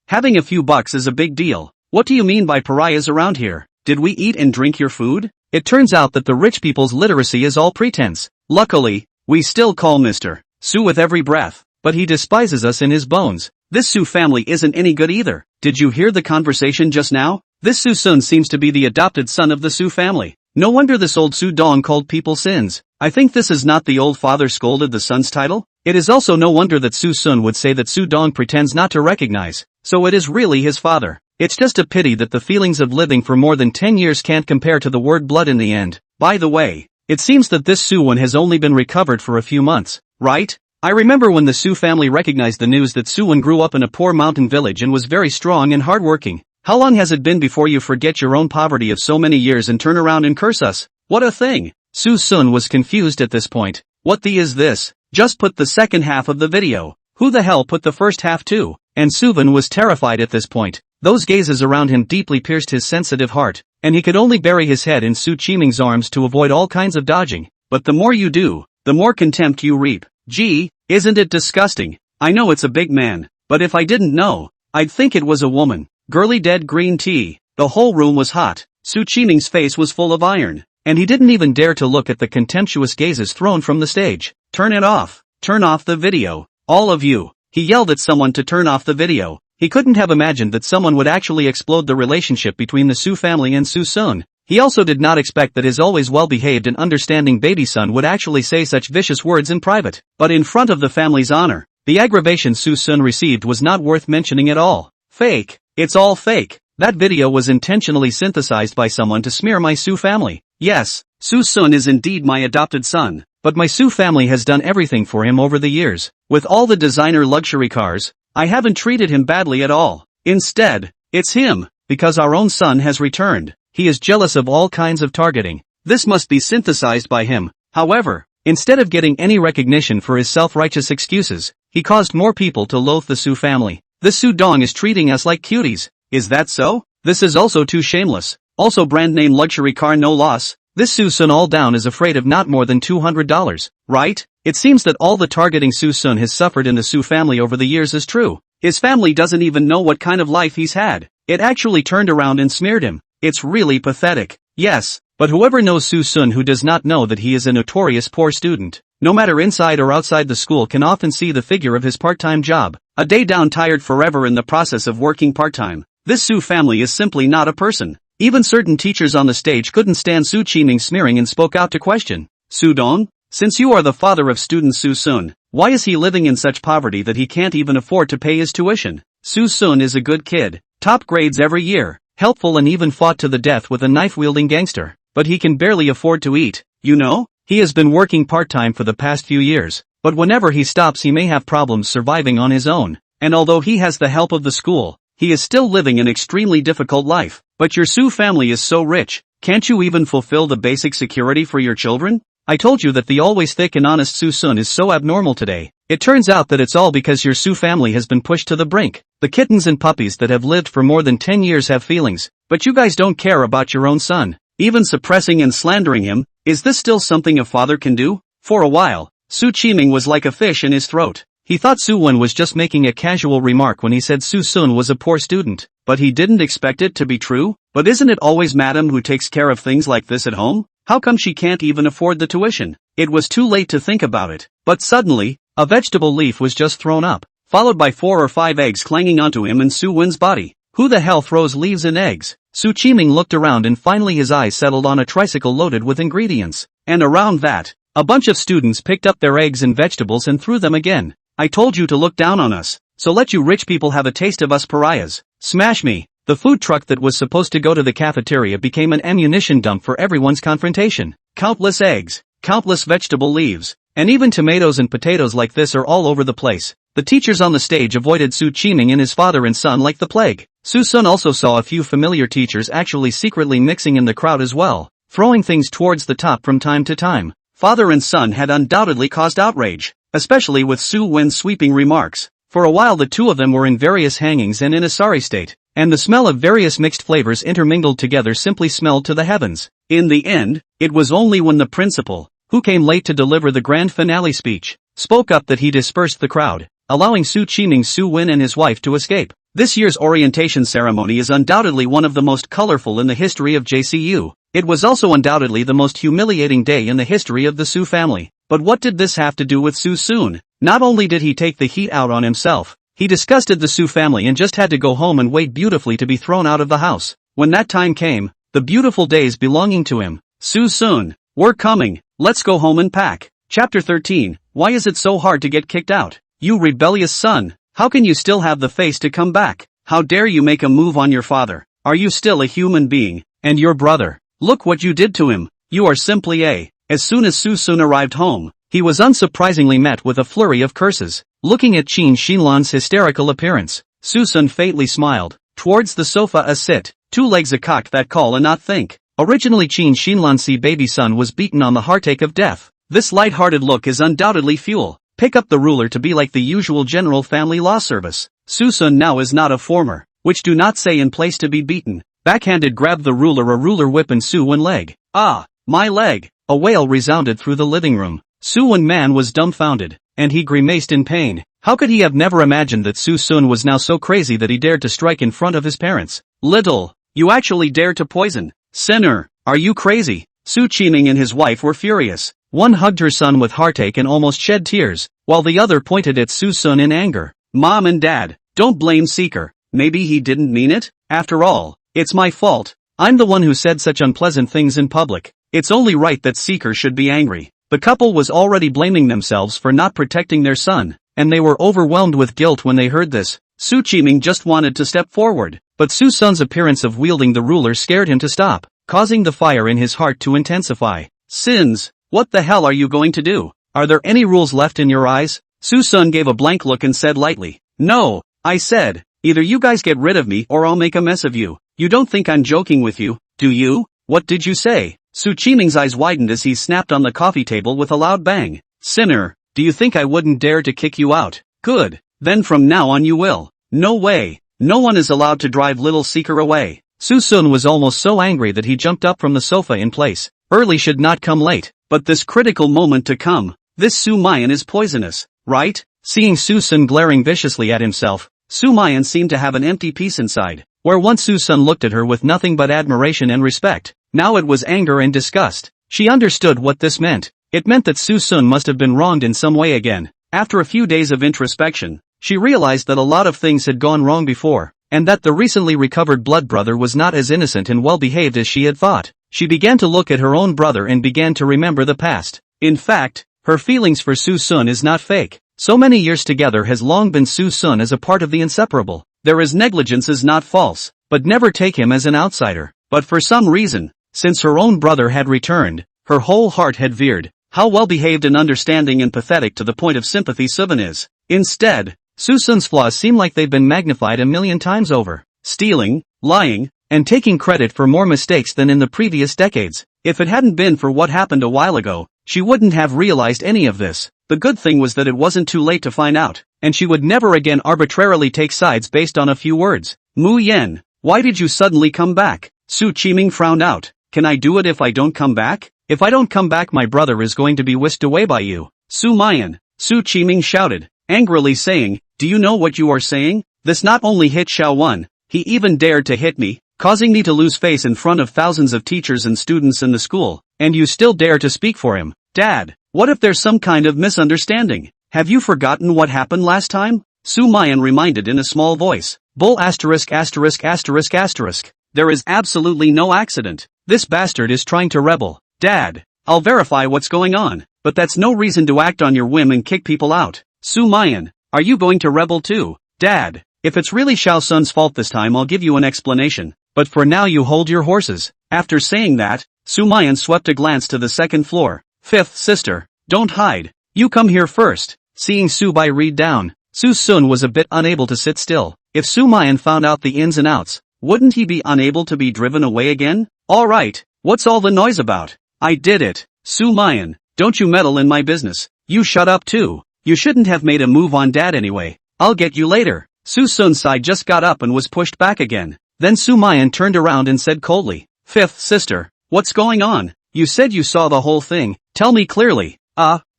having a few bucks is a big deal. What do you mean by pariahs around here? Did we eat and drink your food? It turns out that the rich people's literacy is all pretense. Luckily, we still call Mr. Su with every breath, but he despises us in his bones. This Su family isn't any good either. Did you hear the conversation just now? This Suson seems to be the adopted son of the Su family. No wonder this old Su Dong called people sins. I think this is not the old father scolded the son's title. It is also no wonder that Suson would say that Su Dong pretends not to recognize. So it is really his father. It's just a pity that the feelings of living for more than 10 years can't compare to the word blood in the end. By the way, it seems that this Suyen has only been recovered for a few months, right? I remember when the Su family recognized the news that Suyen grew up in a poor mountain village and was very strong and hardworking. How long has it been before you forget your own poverty of so many years and turn around and curse us? What a thing! Suson was confused at this point. What the is this? Just put the second half of the video. Who the hell put the first half too? And Suyen was terrified at this point. Those gazes around him deeply pierced his sensitive heart, and he could only bury his head in Su Qiming's arms to avoid all kinds of dodging. But the more you do, the more contempt you reap. Gee, isn't it disgusting? I know it's a big man, but if I didn't know, I'd think it was a woman. Girly dead green tea. The whole room was hot. Su Qiming's face was full of iron, and he didn't even dare to look at the contemptuous gazes thrown from the stage. Turn it off. Turn off the video. All of you. He yelled at someone to turn off the video. He couldn't have imagined that someone would actually explode the relationship between the Su family and Suson. He also did not expect that his always well-behaved and understanding baby son would actually say such vicious words in private. But in front of the family's honor, the aggravation Suson received was not worth mentioning at all. Fake. It's all fake. That video was intentionally synthesized by someone to smear my Su family. Yes, Suson is indeed my adopted son, but my Su family has done everything for him over the years. With all the designer luxury cars, I haven't treated him badly at all. Instead, it's him, because our own son has returned. He is jealous of all kinds of targeting. This must be synthesized by him. However, instead of getting any recognition for his self-righteous excuses, he caused more people to loathe the Su family. The Su Dong is treating us like cuties. Is that so? This is also too shameless. Also brand name luxury car no loss. This Suson all down is afraid of not more than $200, right? It seems that all the targeting Suson has suffered in the Su family over the years is true. His family doesn't even know what kind of life he's had. It actually turned around and smeared him. It's really pathetic. Yes, but whoever knows Suson who does not know that he is a notorious poor student, no matter inside or outside the school, can often see the figure of his part-time job. A day down, tired forever in the process of working part-time. This Su family is simply not a person. Even certain teachers on the stage couldn't stand Su Qiming smearing and spoke out to question. Su Dong? Since you are the father of student Suson, why is he living in such poverty that he can't even afford to pay his tuition? Suson is a good kid, top grades every year, helpful and even fought to the death with a knife-wielding gangster, but he can barely afford to eat. You know, he has been working part-time for the past few years, but whenever he stops he may have problems surviving on his own, and although he has the help of the school, he is still living an extremely difficult life. But your Su family is so rich, can't you even fulfill the basic security for your children? I told you that the always thick and honest Suson is so abnormal today. It turns out that it's all because your Su family has been pushed to the brink. The kittens and puppies that have lived for more than 10 years have feelings, but you guys don't care about your own son, even suppressing and slandering him. Is this still something a father can do? For a while, Su Qiming was like a fish in his throat. He thought Suwen was just making a casual remark when he said Suson was a poor student, but he didn't expect it to be true. But isn't it always Madam who takes care of things like this at home? How come she can't even afford the tuition? It was too late to think about it, but suddenly, a vegetable leaf was just thrown up, followed by 4 or 5 eggs clanging onto him and Suwen's body. Who the hell throws leaves and eggs? Qiming looked around and finally his eyes settled on a tricycle loaded with ingredients. And around that, a bunch of students picked up their eggs and vegetables and threw them again. I told you to look down on us, so let you rich people have a taste of us pariahs. Smash me. The food truck that was supposed to go to the cafeteria became an ammunition dump for everyone's confrontation. Countless eggs, countless vegetable leaves, and even tomatoes and potatoes like this are all over the place. The teachers on the stage avoided Qiming and his father and son like the plague. Suson also saw a few familiar teachers actually secretly mixing in the crowd as well, throwing things towards the top from time to time. Father and son had undoubtedly caused outrage, especially with Suwen's sweeping remarks. For a while the two of them were in various hangings and in a sorry state, and the smell of various mixed flavors intermingled together simply smelled to the heavens. In the end, it was only when the principal, who came late to deliver the grand finale speech, spoke up that he dispersed the crowd, allowing Qiming, Suyen and his wife to escape. This year's orientation ceremony is undoubtedly one of the most colorful in the history of JCU. It was also undoubtedly the most humiliating day in the history of the Su family. But what did this have to do with Suson? Not only did he take the heat out on himself, he disgusted the Su family and just had to go home and wait beautifully to be thrown out of the house. When that time came, the beautiful days belonging to him. Suson, we're coming, let's go home and pack. Chapter 13, Why is it so hard to get kicked out? You rebellious son, how can you still have the face to come back? How dare you make a move on your father? Are you still a human being? And your brother? Look what you did to him. You are simply a. As soon as Suson arrived home, he was unsurprisingly met with a flurry of curses. Looking at Qin Xinlan's hysterical appearance, Suson faintly smiled. Towards the sofa a sit, 2 legs a cock that call and not think. Originally Qin Xinlan's baby son was beaten on the heartache of death. This light-hearted look is undoubtedly fuel. Pick up the ruler to be like the usual general family law service. Suson now is not a former, which do not say in place to be beaten. Backhanded grabbed the ruler a ruler whip and Suwen leg. Ah, my leg. A wail resounded through the living room. Suwen man was dumbfounded, and he grimaced in pain. How could he have never imagined that Suson was now so crazy that he dared to strike in front of his parents? Little, you actually dared to poison. Sinner, are you crazy? Qiming and his wife were furious. One hugged her son with heartache and almost shed tears, while the other pointed at Suson in anger. Mom and Dad, don't blame Seeker. Maybe he didn't mean it? After all, it's my fault. I'm the one who said such unpleasant things in public. It's only right that Seeker should be angry. The couple was already blaming themselves for not protecting their son, and they were overwhelmed with guilt when they heard this. Qiming just wanted to step forward, but Suson's appearance of wielding the ruler scared him to stop, causing the fire in his heart to intensify. Sins, what the hell are you going to do? Are there any rules left in your eyes? Suson gave a blank look and said lightly, No, I said, either you guys get rid of me or I'll make a mess of you. You don't think I'm joking with you, do you? What did you say? Qiming's eyes widened as he snapped on the coffee table with a loud bang. Sinner, do you think I wouldn't dare to kick you out? Good, then from now on you will. No way, no one is allowed to drive little Seeker away. Suson was almost so angry that he jumped up from the sofa in place. Early should not come late, but this critical moment to come. This Sumayan is poisonous, right? Seeing Suson glaring viciously at himself, Sumayan seemed to have an empty piece inside, where once Suson looked at her with nothing but admiration and respect. Now it was anger and disgust. She understood what this meant. It meant that Suson must have been wronged in some way again. After a few days of introspection, she realized that a lot of things had gone wrong before, and that the recently recovered blood brother was not as innocent and well-behaved as she had thought. She began to look at her own brother and began to remember the past. In fact, her feelings for Suson is not fake. So many years together has long been Suson as a part of the inseparable. There is negligence is not false, but never take him as an outsider. But for some reason, since her own brother had returned, her whole heart had veered. How well-behaved and understanding and pathetic to the point of sympathy Suyen is. Instead, Suson's flaws seem like they've been magnified a million times over. Stealing, lying, and taking credit for more mistakes than in the previous decades. If it hadn't been for what happened a while ago, she wouldn't have realized any of this. The good thing was that it wasn't too late to find out, and she would never again arbitrarily take sides based on a few words. Mu Yen, why did you suddenly come back? Qiming frowned out. Can I do it if I don't come back? If I don't come back my brother is going to be whisked away by you. Sumayan, Qiming shouted, angrily saying, "Do you know what you are saying? This not only hit Xiaowen, he even dared to hit me, causing me to lose face in front of thousands of teachers and students in the school, and you still dare to speak for him? Dad, what if there's some kind of misunderstanding? Have you forgotten what happened last time?" Sumayan reminded in a small voice. Bull asterisk asterisk asterisk asterisk. There is absolutely no accident. This bastard is trying to rebel. Dad, I'll verify what's going on, but that's no reason to act on your whim and kick people out. Sumayan, are you going to rebel too? Dad, if it's really Xiao Sun's fault this time I'll give you an explanation, but for now you hold your horses. After saying that, Sumayan swept a glance to the second floor. Fifth sister, don't hide. You come here first. Seeing Subai read down, Suson was a bit unable to sit still. If Sumayan found out the ins and outs, wouldn't he be unable to be driven away again? Alright, what's all the noise about? I did it. Sumayan, don't you meddle in my business. You shut up too. You shouldn't have made a move on Dad anyway. I'll get you later. Susun's side just got up and was pushed back again. Then Sumayan turned around and said coldly, "Fifth sister, what's going on? You said you saw the whole thing. Tell me clearly."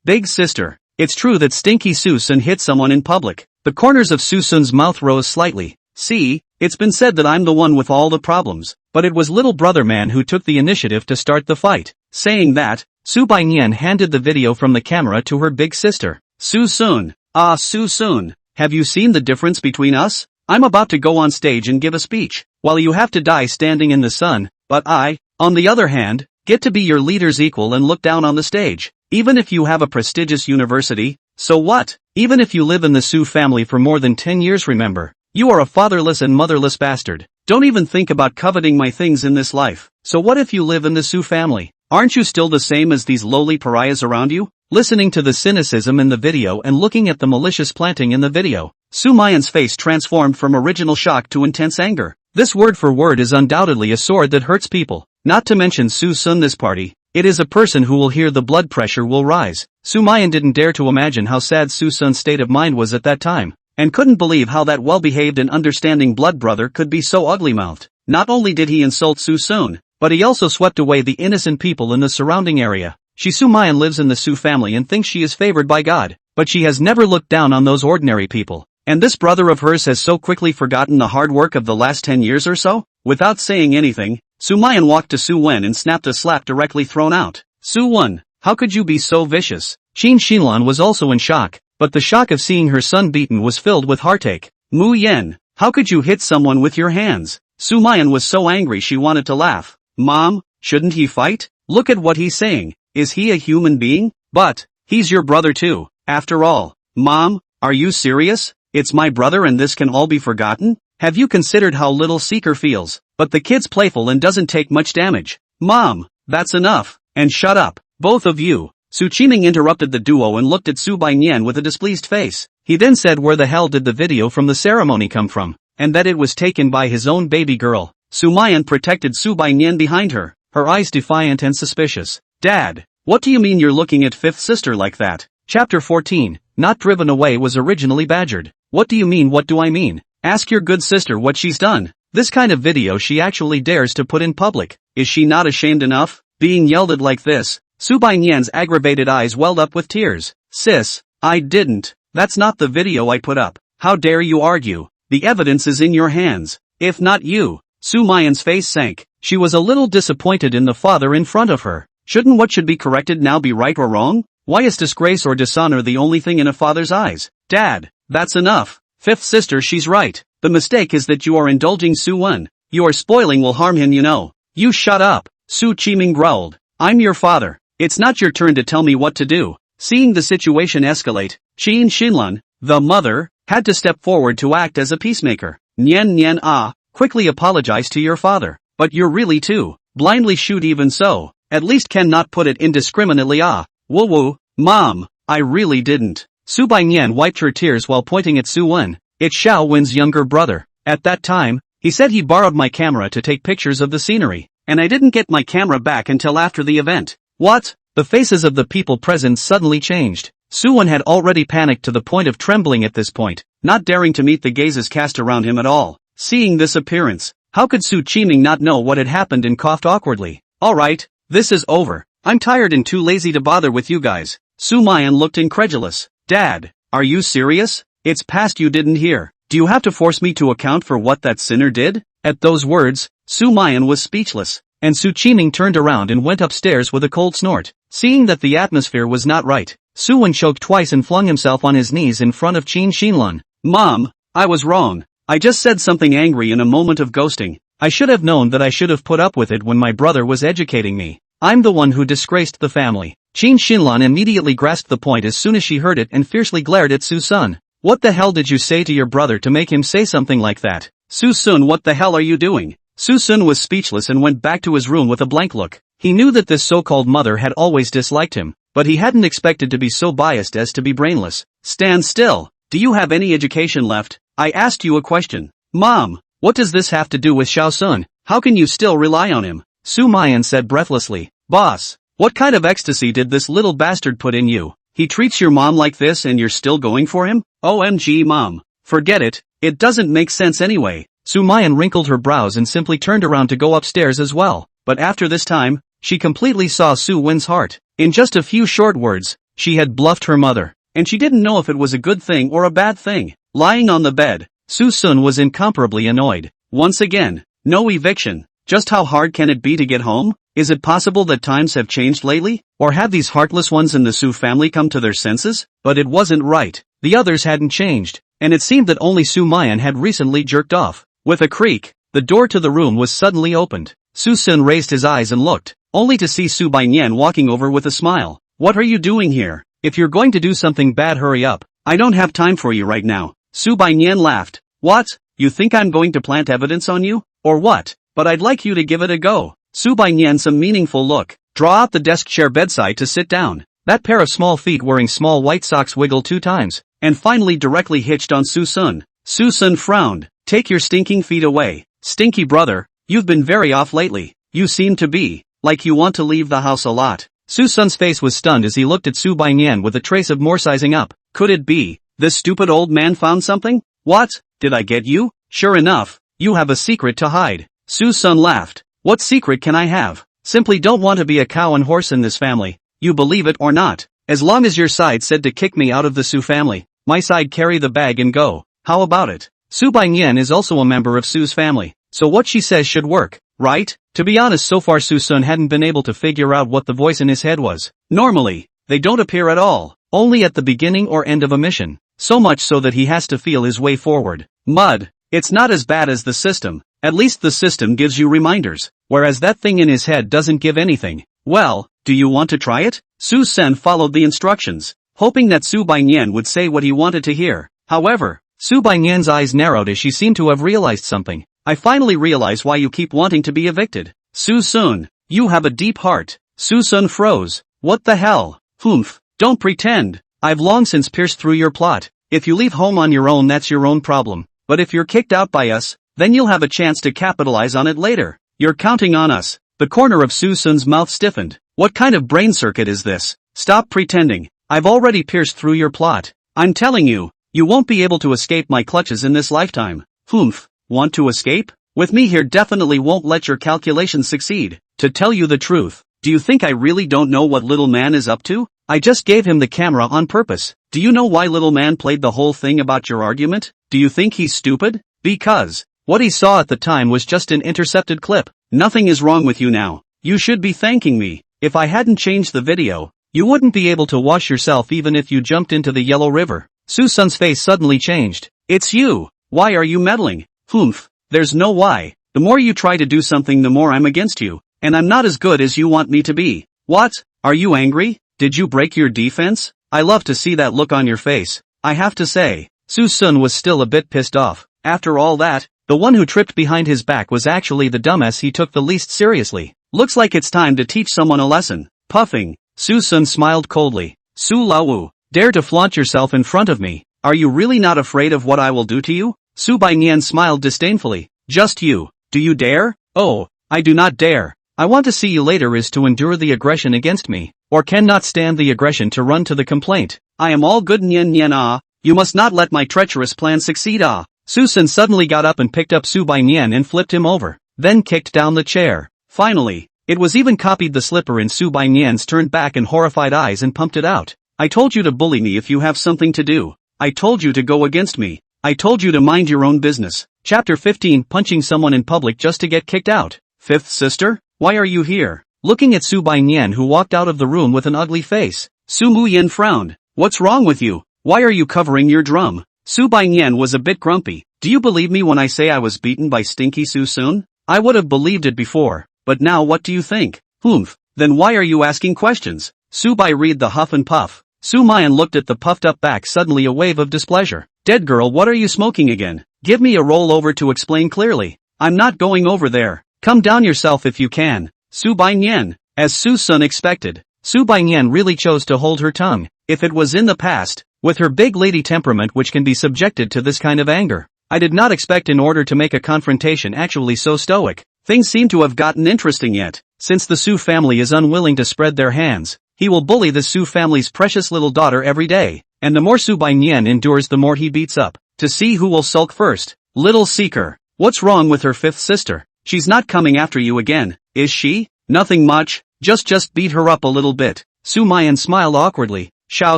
Big sister, it's true that Stinky Suson hit someone in public. The corners of Susun's mouth rose slightly. See, it's been said that I'm the one with all the problems, but it was little brother man who took the initiative to start the fight. Saying that, Subai Nian handed the video from the camera to her big sister. Susun, Susun, have you seen the difference between us? I'm about to go on stage and give a speech, while you have to die standing in the sun, but I, on the other hand, get to be your leader's equal and look down on the stage. Even if you have a prestigious university, so what? Even if you live in the Su family for more than 10 years, remember, you are a fatherless and motherless bastard. Don't even think about coveting my things in this life. So what if you live in the Su family? Aren't you still the same as these lowly pariahs around you? Listening to the cynicism in the video and looking at the malicious planting in the video, Sumayan's face transformed from original shock to intense anger. This word for word is undoubtedly a sword that hurts people. Not to mention Susun this party. It is a person who will hear the blood pressure will rise. Sumayan didn't dare to imagine how sad Susun's state of mind was at that time, and couldn't believe how that well-behaved and understanding blood brother could be so ugly-mouthed. Not only did he insult Susun, but he also swept away the innocent people in the surrounding area. Sumayan lives in the Su family and thinks she is favored by God, but she has never looked down on those ordinary people. And this brother of hers has so quickly forgotten the hard work of the last 10 years or so? Without saying anything, Sumayan walked to Suen and snapped a slap directly thrown out. Suen, how could you be so vicious? Xinlan was also in shock, but the shock of seeing her son beaten was filled with heartache. Mu Yen, how could you hit someone with your hands? Sumayan was so angry she wanted to laugh. Mom, shouldn't he fight? Look at what he's saying. Is he a human being? But, he's your brother too, after all. Mom, are you serious? It's my brother and this can all be forgotten? Have you considered how little Seeker feels? But the kid's playful and doesn't take much damage. Mom, that's enough. And shut up, both of you. Qiming interrupted the duo and looked at Subai Nian with a displeased face. He then said where the hell did the video from the ceremony come from, and that it was taken by his own baby girl. Sumayan protected Subai Nian behind her, her eyes defiant and suspicious. Dad, what do you mean you're looking at fifth sister like that? Chapter 14, Not Driven Away was originally badgered. What do you mean? What do I mean? Ask your good sister what she's done. This kind of video she actually dares to put in public. Is she not ashamed enough? Being yelled at like this. Subai Nian's aggravated eyes welled up with tears. Sis, I didn't. That's not the video I put up. How dare you argue? The evidence is in your hands. If not you. Sumayan's face sank. She was a little disappointed in the father in front of her. Shouldn't what should be corrected now be right or wrong? Why is disgrace or dishonor the only thing in a father's eyes? Dad, that's enough. Fifth sister, she's right. The mistake is that you are indulging Suen. Your spoiling will harm him, you know. You shut up. Qiming growled. I'm your father. It's not your turn to tell me what to do. Seeing the situation escalate, Xinlan, the mother, had to step forward to act as a peacemaker. Nian, quickly apologize to your father. But you're really too blindly shoot even so. At least Ken not put it indiscriminately. Woo, Mom, I really didn't. Subai Nian wiped her tears while pointing at Suen. It's Xiao Wen's younger brother. At that time, he said he borrowed my camera to take pictures of the scenery, and I didn't get my camera back until after the event. What? The faces of the people present suddenly changed. Suen had already panicked to the point of trembling at this point, not daring to meet the gazes cast around him at all. Seeing this appearance, how could Qiming not know what had happened and coughed awkwardly? Alright, this is over. I'm tired and too lazy to bother with you guys. Sumayan looked incredulous. Dad, Are you serious? It's past you didn't hear. Do you have to force me to account for what that sinner did? At those words, Sumayan was speechless, and Qiming turned around and went upstairs with a cold snort. Seeing that the atmosphere was not right, Suen choked twice and flung himself on his knees in front of Qin. Mom, I was wrong. I just said something angry in a moment of ghosting. I should have known that I should have put up with it when my brother was educating me. I'm the one who disgraced the family. Qin immediately grasped the point as soon as she heard it and fiercely glared at Suson. What the hell did you say to your brother to make him say something like that? Suson, what the hell are you doing? Suson was speechless and went back to his room with a blank look. He knew that this so-called mother had always disliked him, but he hadn't expected to be so biased as to be brainless. Stand still. Do you have any education left? I asked you a question. Mom, what does this have to do with Suson? How can you still rely on him? Sumayan said breathlessly. Boss, what kind of ecstasy did this little bastard put in you? He treats your mom like this and you're still going for him? OMG mom. Forget it, it doesn't make sense anyway. Sumayan wrinkled her brows and simply turned around to go upstairs as well, but after this time, she completely saw Suwen's heart. In just a few short words, she had bluffed her mother, and she didn't know if it was a good thing or a bad thing. Lying on the bed, Suson was incomparably annoyed. Once again, no eviction. Just how hard can it be to get home? Is it possible that times have changed lately? Or have these heartless ones in the Su family come to their senses? But it wasn't right. The others hadn't changed, and it seemed that only Sumayan had recently jerked off. With a creak, the door to the room was suddenly opened. Suson raised his eyes and looked, only to see Sumayan walking over with a smile. What are you doing here? If you're going to do something bad, hurry up. I don't have time for you right now. Sumayan laughed. What? You think I'm going to plant evidence on you? Or what? But I'd like you to give it a go. Sumayan some meaningful look. Draw out the desk chair bedside to sit down. That pair of small feet wearing small white socks wiggled 2 times, and finally directly hitched on Suson. Suson frowned. Take your stinking feet away. Stinky brother, you've been very off lately. You seem to be, like you want to leave the house a lot. Suson's face was stunned as he looked at Sumayan with a trace of more sizing up. Could it be, this stupid old man found something? What? Did I get you? Sure enough, you have a secret to hide. Suson laughed. What secret can I have? Simply don't want to be a cow and horse in this family. You believe it or not. As long as your side said to kick me out of the Su family, my side carry the bag and go. How about it? Sumayan is also a member of Su's family, so what she says should work, right? To be honest, so far Suson hadn't been able to figure out what the voice in his head was. Normally, they don't appear at all, only at the beginning or end of a mission, so much so that he has to feel his way forward. Mud. It's not as bad as the system. At least the system gives you reminders, whereas that thing in his head doesn't give anything. Well, do you want to try it? Suson followed the instructions, hoping that Sumayan would say what he wanted to hear. However, Sumayan's eyes narrowed as she seemed to have realized something. I finally realize why you keep wanting to be evicted. Suson, you have a deep heart. Suson froze. What the hell? Humph, don't pretend. I've long since pierced through your plot. If you leave home on your own, that's your own problem. But if you're kicked out by us, then you'll have a chance to capitalize on it later. You're counting on us. The corner of Suson's mouth stiffened. What kind of brain circuit is this? Stop pretending. I've already pierced through your plot. I'm telling you, you won't be able to escape my clutches in this lifetime. Humph, want to escape? With me here definitely won't let your calculations succeed. To tell you the truth, do you think I really don't know what little man is up to? I just gave him the camera on purpose. Do you know why little man played the whole thing about your argument? Do you think he's stupid? Because what he saw at the time was just an intercepted clip. Nothing is wrong with you now. You should be thanking me. If I hadn't changed the video, you wouldn't be able to wash yourself even if you jumped into the Yellow River. Suson's face suddenly changed. It's you. Why are you meddling? Humph, there's no why. The more you try to do something, the more I'm against you. And I'm not as good as you want me to be. What? Are you angry? Did you break your defense? I love to see that look on your face. I have to say, Suson was still a bit pissed off. After all that, the one who tripped behind his back was actually the dumbass he took the least seriously. Looks like it's time to teach someone a lesson. Puffing, Suson smiled coldly. Su Lawu, dare to flaunt yourself in front of me. Are you really not afraid of what I will do to you? Sumayan smiled disdainfully. Just you. Do you dare? Oh, I do not dare. I want to see you later is to endure the aggression against me, or cannot stand the aggression to run to the complaint. I am all good nyen ah. You must not let my treacherous plan succeed ah. Suson suddenly got up and picked up Sumayan and flipped him over, then kicked down the chair. Finally, it was even copied the slipper in Sumayan's turned back and horrified eyes and pumped it out. I told you to bully me if you have something to do. I told you to go against me. I told you to mind your own business. Chapter 15 Punching someone in public just to get kicked out. Fifth sister? Why are you here? Looking at Sumayan, who walked out of the room with an ugly face, Sumayan frowned. What's wrong with you? Why are you covering your drum? Sumayan was a bit grumpy. Do you believe me when I say I was beaten by stinky Suson? I would have believed it before, but now what do you think? Humph. Then why are you asking questions? Subai read the huff and puff. Sumayan looked at the puffed up back, suddenly a wave of displeasure. Dead girl, what are you smoking again? Give me a roll over to explain clearly. I'm not going over there. Come down yourself if you can. Sumayan. As Suson expected, Sumayan really chose to hold her tongue. If it was in the past, with her big lady temperament which can be subjected to this kind of anger, I did not expect in order to make a confrontation actually so stoic. Things seem to have gotten interesting yet. Since the Su family is unwilling to spread their hands, he will bully the Su family's precious little daughter every day, and the more Sumayan endures the more he beats up, to see who will sulk first. Little seeker, what's wrong with her fifth sister? She's not coming after you again, is she? Nothing much, just beat her up a little bit. Sumayan smiled awkwardly. Shao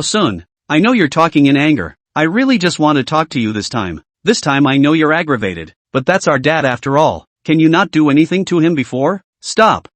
Sun, I know you're talking in anger. I really just want to talk to you this time. This time I know you're aggravated, but that's our dad after all. Can you not do anything to him before? Stop.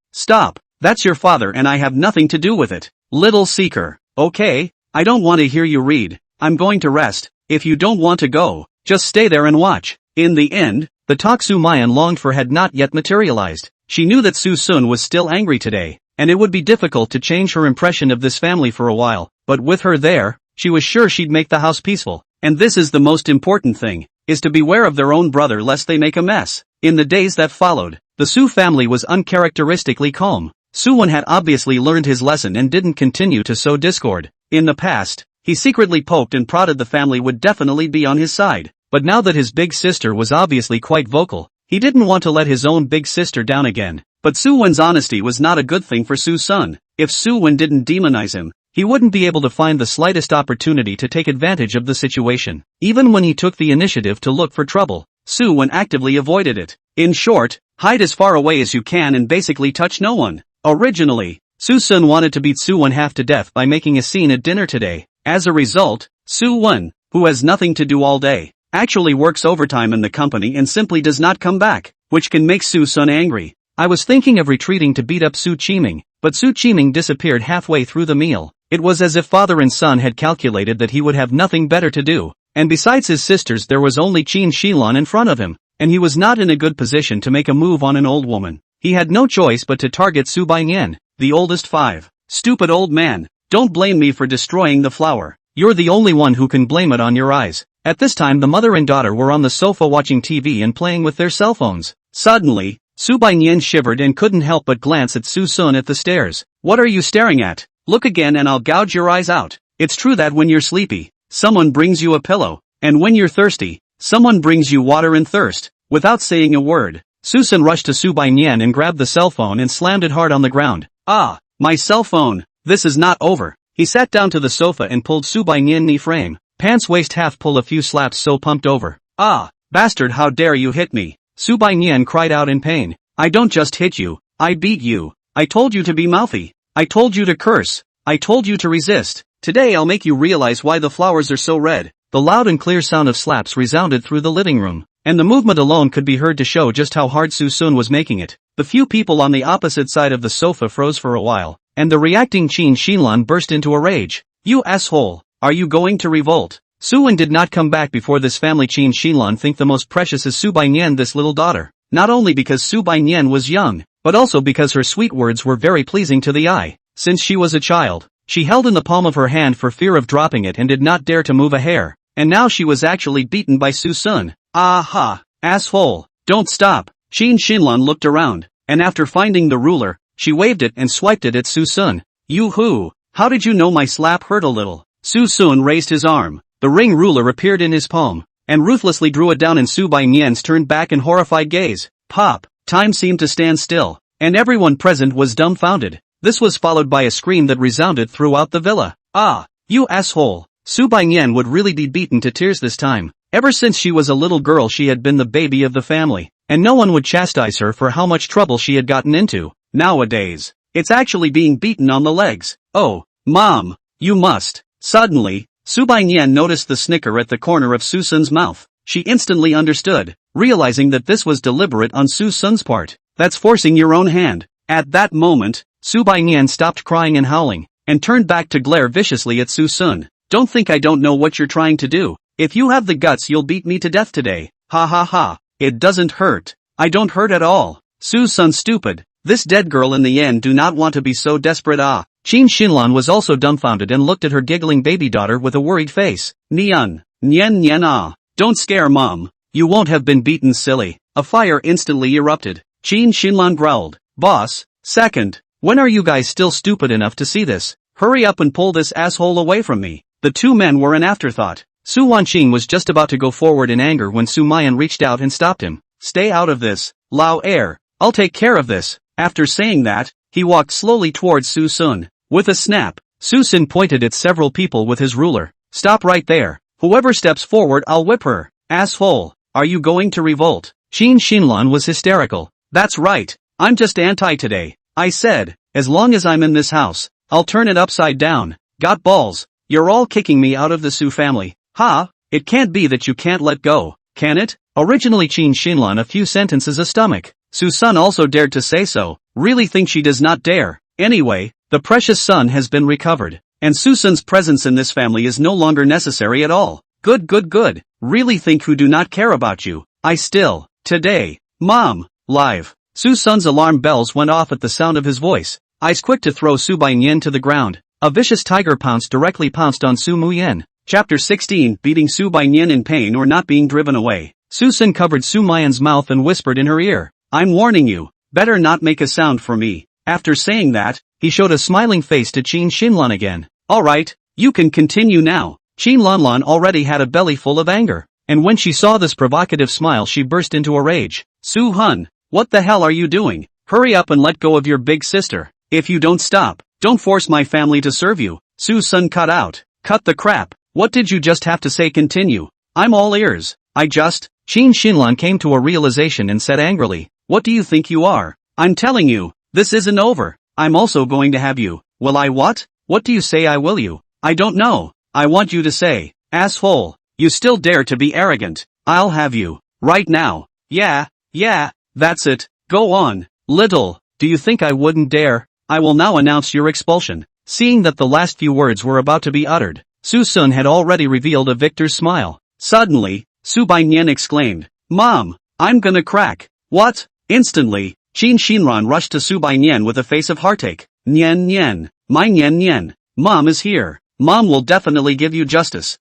That's your father and I have nothing to do with it. Little seeker. Okay, I don't want to hear you read. I'm going to rest. If you don't want to go, just stay there and watch. In the end, the talk Sumayan longed for had not yet materialized. She knew that Suson was still angry today, and it would be difficult to change her impression of this family for a while, but with her there, she was sure she'd make the house peaceful. And this is the most important thing, is to beware of their own brother lest they make a mess. In the days that followed, the Su family was uncharacteristically calm. Suen had obviously learned his lesson and didn't continue to sow discord. In the past, he secretly poked and prodded the family would definitely be on his side, but now that his big sister was obviously quite vocal, he didn't want to let his own big sister down again. But Suen's honesty was not a good thing for Suson. If Suen didn't demonize him, he wouldn't be able to find the slightest opportunity to take advantage of the situation. Even when he took the initiative to look for trouble, Suen actively avoided it. In short, hide as far away as you can and basically touch no one. Originally, Suson wanted to beat Suen half to death by making a scene at dinner today. As a result, Suen, who has nothing to do all day, actually works overtime in the company and simply does not come back, which can make Suson angry. I was thinking of retreating to beat up Su Qiming, but Su Qiming disappeared halfway through the meal. It was as if father and son had calculated that he would have nothing better to do, and besides his sisters there was only Qin Shilan in front of him, and he was not in a good position to make a move on an old woman. He had no choice but to target Sumayan, the oldest five. Stupid old man, don't blame me for destroying the flower. You're the only one who can blame it on your eyes. At this time the mother and daughter were on the sofa watching TV and playing with their cell phones. Suddenly, Sumayan shivered and couldn't help but glance at Suson at the stairs. What are you staring at? Look again and I'll gouge your eyes out. It's true that when you're sleepy, someone brings you a pillow, and when you're thirsty, someone brings you water and thirst. Without saying a word, Suson rushed to Sumayan and grabbed the cell phone and slammed it hard on the ground. Ah, my cell phone. This is not over. He sat down to the sofa and pulled Sumayan knee frame. Pants waist half pull a few slaps so pumped over. Ah, bastard, how dare you hit me. Sumayan cried out in pain. I don't just hit you, I beat you. I told you to be mouthy. I told you to curse. I told you to resist. Today I'll make you realize why the flowers are so red. The loud and clear sound of slaps resounded through the living room, and the movement alone could be heard to show just how hard Suson was making it. The few people on the opposite side of the sofa froze for a while, and the reacting Qin Shilan burst into a rage. You asshole, are you going to revolt? Suen did not come back before this family. Qin Shilan think the most precious is Sumayan, this little daughter, not only because Sumayan was young, but also because her sweet words were very pleasing to the eye. Since she was a child, she held in the palm of her hand for fear of dropping it and did not dare to move a hair, and now she was actually beaten by Suson. Aha, asshole, don't stop. Qin Shilan looked around, and after finding the ruler, she waved it and swiped it at Suson. Yoo-hoo, how did you know my slap hurt a little? Suson raised his arm, the ring ruler appeared in his palm, and ruthlessly drew it down, and Sumayan's turned back in horrified gaze. Pop, time seemed to stand still, and everyone present was dumbfounded. This was followed by a scream that resounded throughout the villa. Ah, you asshole. Sumayan would really be beaten to tears this time. Ever since she was a little girl she had been the baby of the family, and no one would chastise her for how much trouble she had gotten into. Nowadays, it's actually being beaten on the legs. Oh, Mom, you must. Suddenly, Subayan noticed the snicker at the corner of Suson's mouth. She instantly understood, realizing that this was deliberate on Suson's part. That's forcing your own hand. At that moment, Subayan stopped crying and howling, and turned back to glare viciously at Suson. Don't think I don't know what you're trying to do. If you have the guts you'll beat me to death today. Ha ha ha. It doesn't hurt. I don't hurt at all. Suson stupid. This dead girl in the end do not want to be so desperate. Qin Shinlan was also dumbfounded and looked at her giggling baby daughter with a worried face. Nyan. Nyen nyen. Don't scare mom. You won't have been beaten, silly. A fire instantly erupted. Qin Shinlan growled. Boss, second. When are you guys still stupid enough to see this? Hurry up and pull this asshole away from me. The two men were an afterthought. Su Wanqing was just about to go forward in anger when Sumayan reached out and stopped him. Stay out of this, Lao Air. I'll take care of this. After saying that, he walked slowly towards Suson. With a snap, Suson pointed at several people with his ruler. Stop right there. Whoever steps forward I'll whip her. Asshole, are you going to revolt? Qin Shinlan was hysterical. That's right, I'm just anti today. I said, as long as I'm in this house, I'll turn it upside down. Got balls. You're all kicking me out of the Su family. Ha, it can't be that you can't let go, can it? Originally Qin Shinlan a few sentences a stomach. Suson also dared to say so. Really think she does not dare. Anyway, the precious son has been recovered, and Suson's presence in this family is no longer necessary at all. Good good good. Really think who do not care about you. I still, today, mom, live. Suson's alarm bells went off at the sound of his voice. Eyes quick to throw Subayan to the ground. A vicious tiger directly pounced on Sumayan. Chapter 16 Beating Subayan in pain or not being driven away. Suson covered Sumayan's mouth and whispered in her ear. I'm warning you, better not make a sound for me. After saying that, he showed a smiling face to Qin Shinlan again. Alright, you can continue now. Qin Lanlan already had a belly full of anger, and when she saw this provocative smile she burst into a rage. Su Hun, what the hell are you doing? Hurry up and let go of your big sister. If you don't stop, don't force my family to serve you. Suson cut out. Cut the crap. What did you just have to say? Continue. I'm all ears. Qin Shinlan came to a realization and said angrily, what do you think you are? I'm telling you, this isn't over. I'm also going to have you. Will I what? What do you say I will you? I don't know. I want you to say, asshole. You still dare to be arrogant. I'll have you. Right now. Yeah, that's it. Go on. Little, do you think I wouldn't dare? I will now announce your expulsion. Seeing that the last few words were about to be uttered, Suson had already revealed a victor's smile. Suddenly, Subayan exclaimed, Mom, I'm gonna crack. What? Instantly, Qin Shinran rushed to Subayan with a face of heartache. Nyen, my Nyen. Mom is here. Mom will definitely give you justice.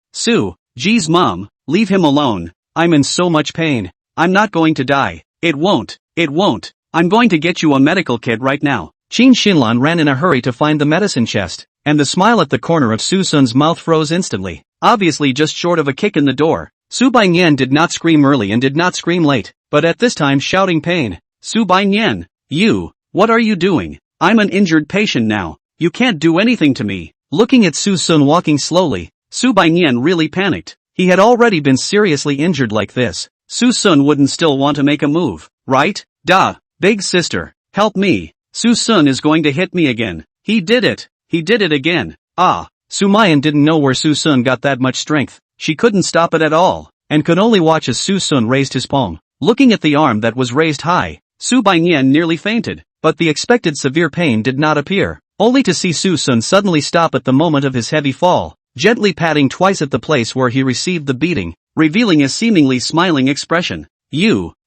Geez mom, leave him alone. I'm in so much pain. I'm not going to die. It won't. I'm going to get you a medical kit right now. Qin Shinlan ran in a hurry to find the medicine chest, and the smile at the corner of Suson's mouth froze instantly, obviously just short of a kick in the door. Subayan did not scream early and did not scream late, but at this time shouting pain. Subayan, what are you doing? I'm an injured patient now. You can't do anything to me. Looking at Suson walking slowly, Subayan really panicked. He had already been seriously injured like this. Suson wouldn't still want to make a move, right? Duh. Big sister, help me. Suson is going to hit me again. He did it again. Sumayan didn't know where Suson got that much strength. She couldn't stop it at all, and could only watch as Suson raised his palm. Looking at the arm that was raised high, Subayan nearly fainted, but the expected severe pain did not appear, only to see Suson suddenly stop at the moment of his heavy fall, gently patting twice at the place where he received the beating, revealing a seemingly smiling expression.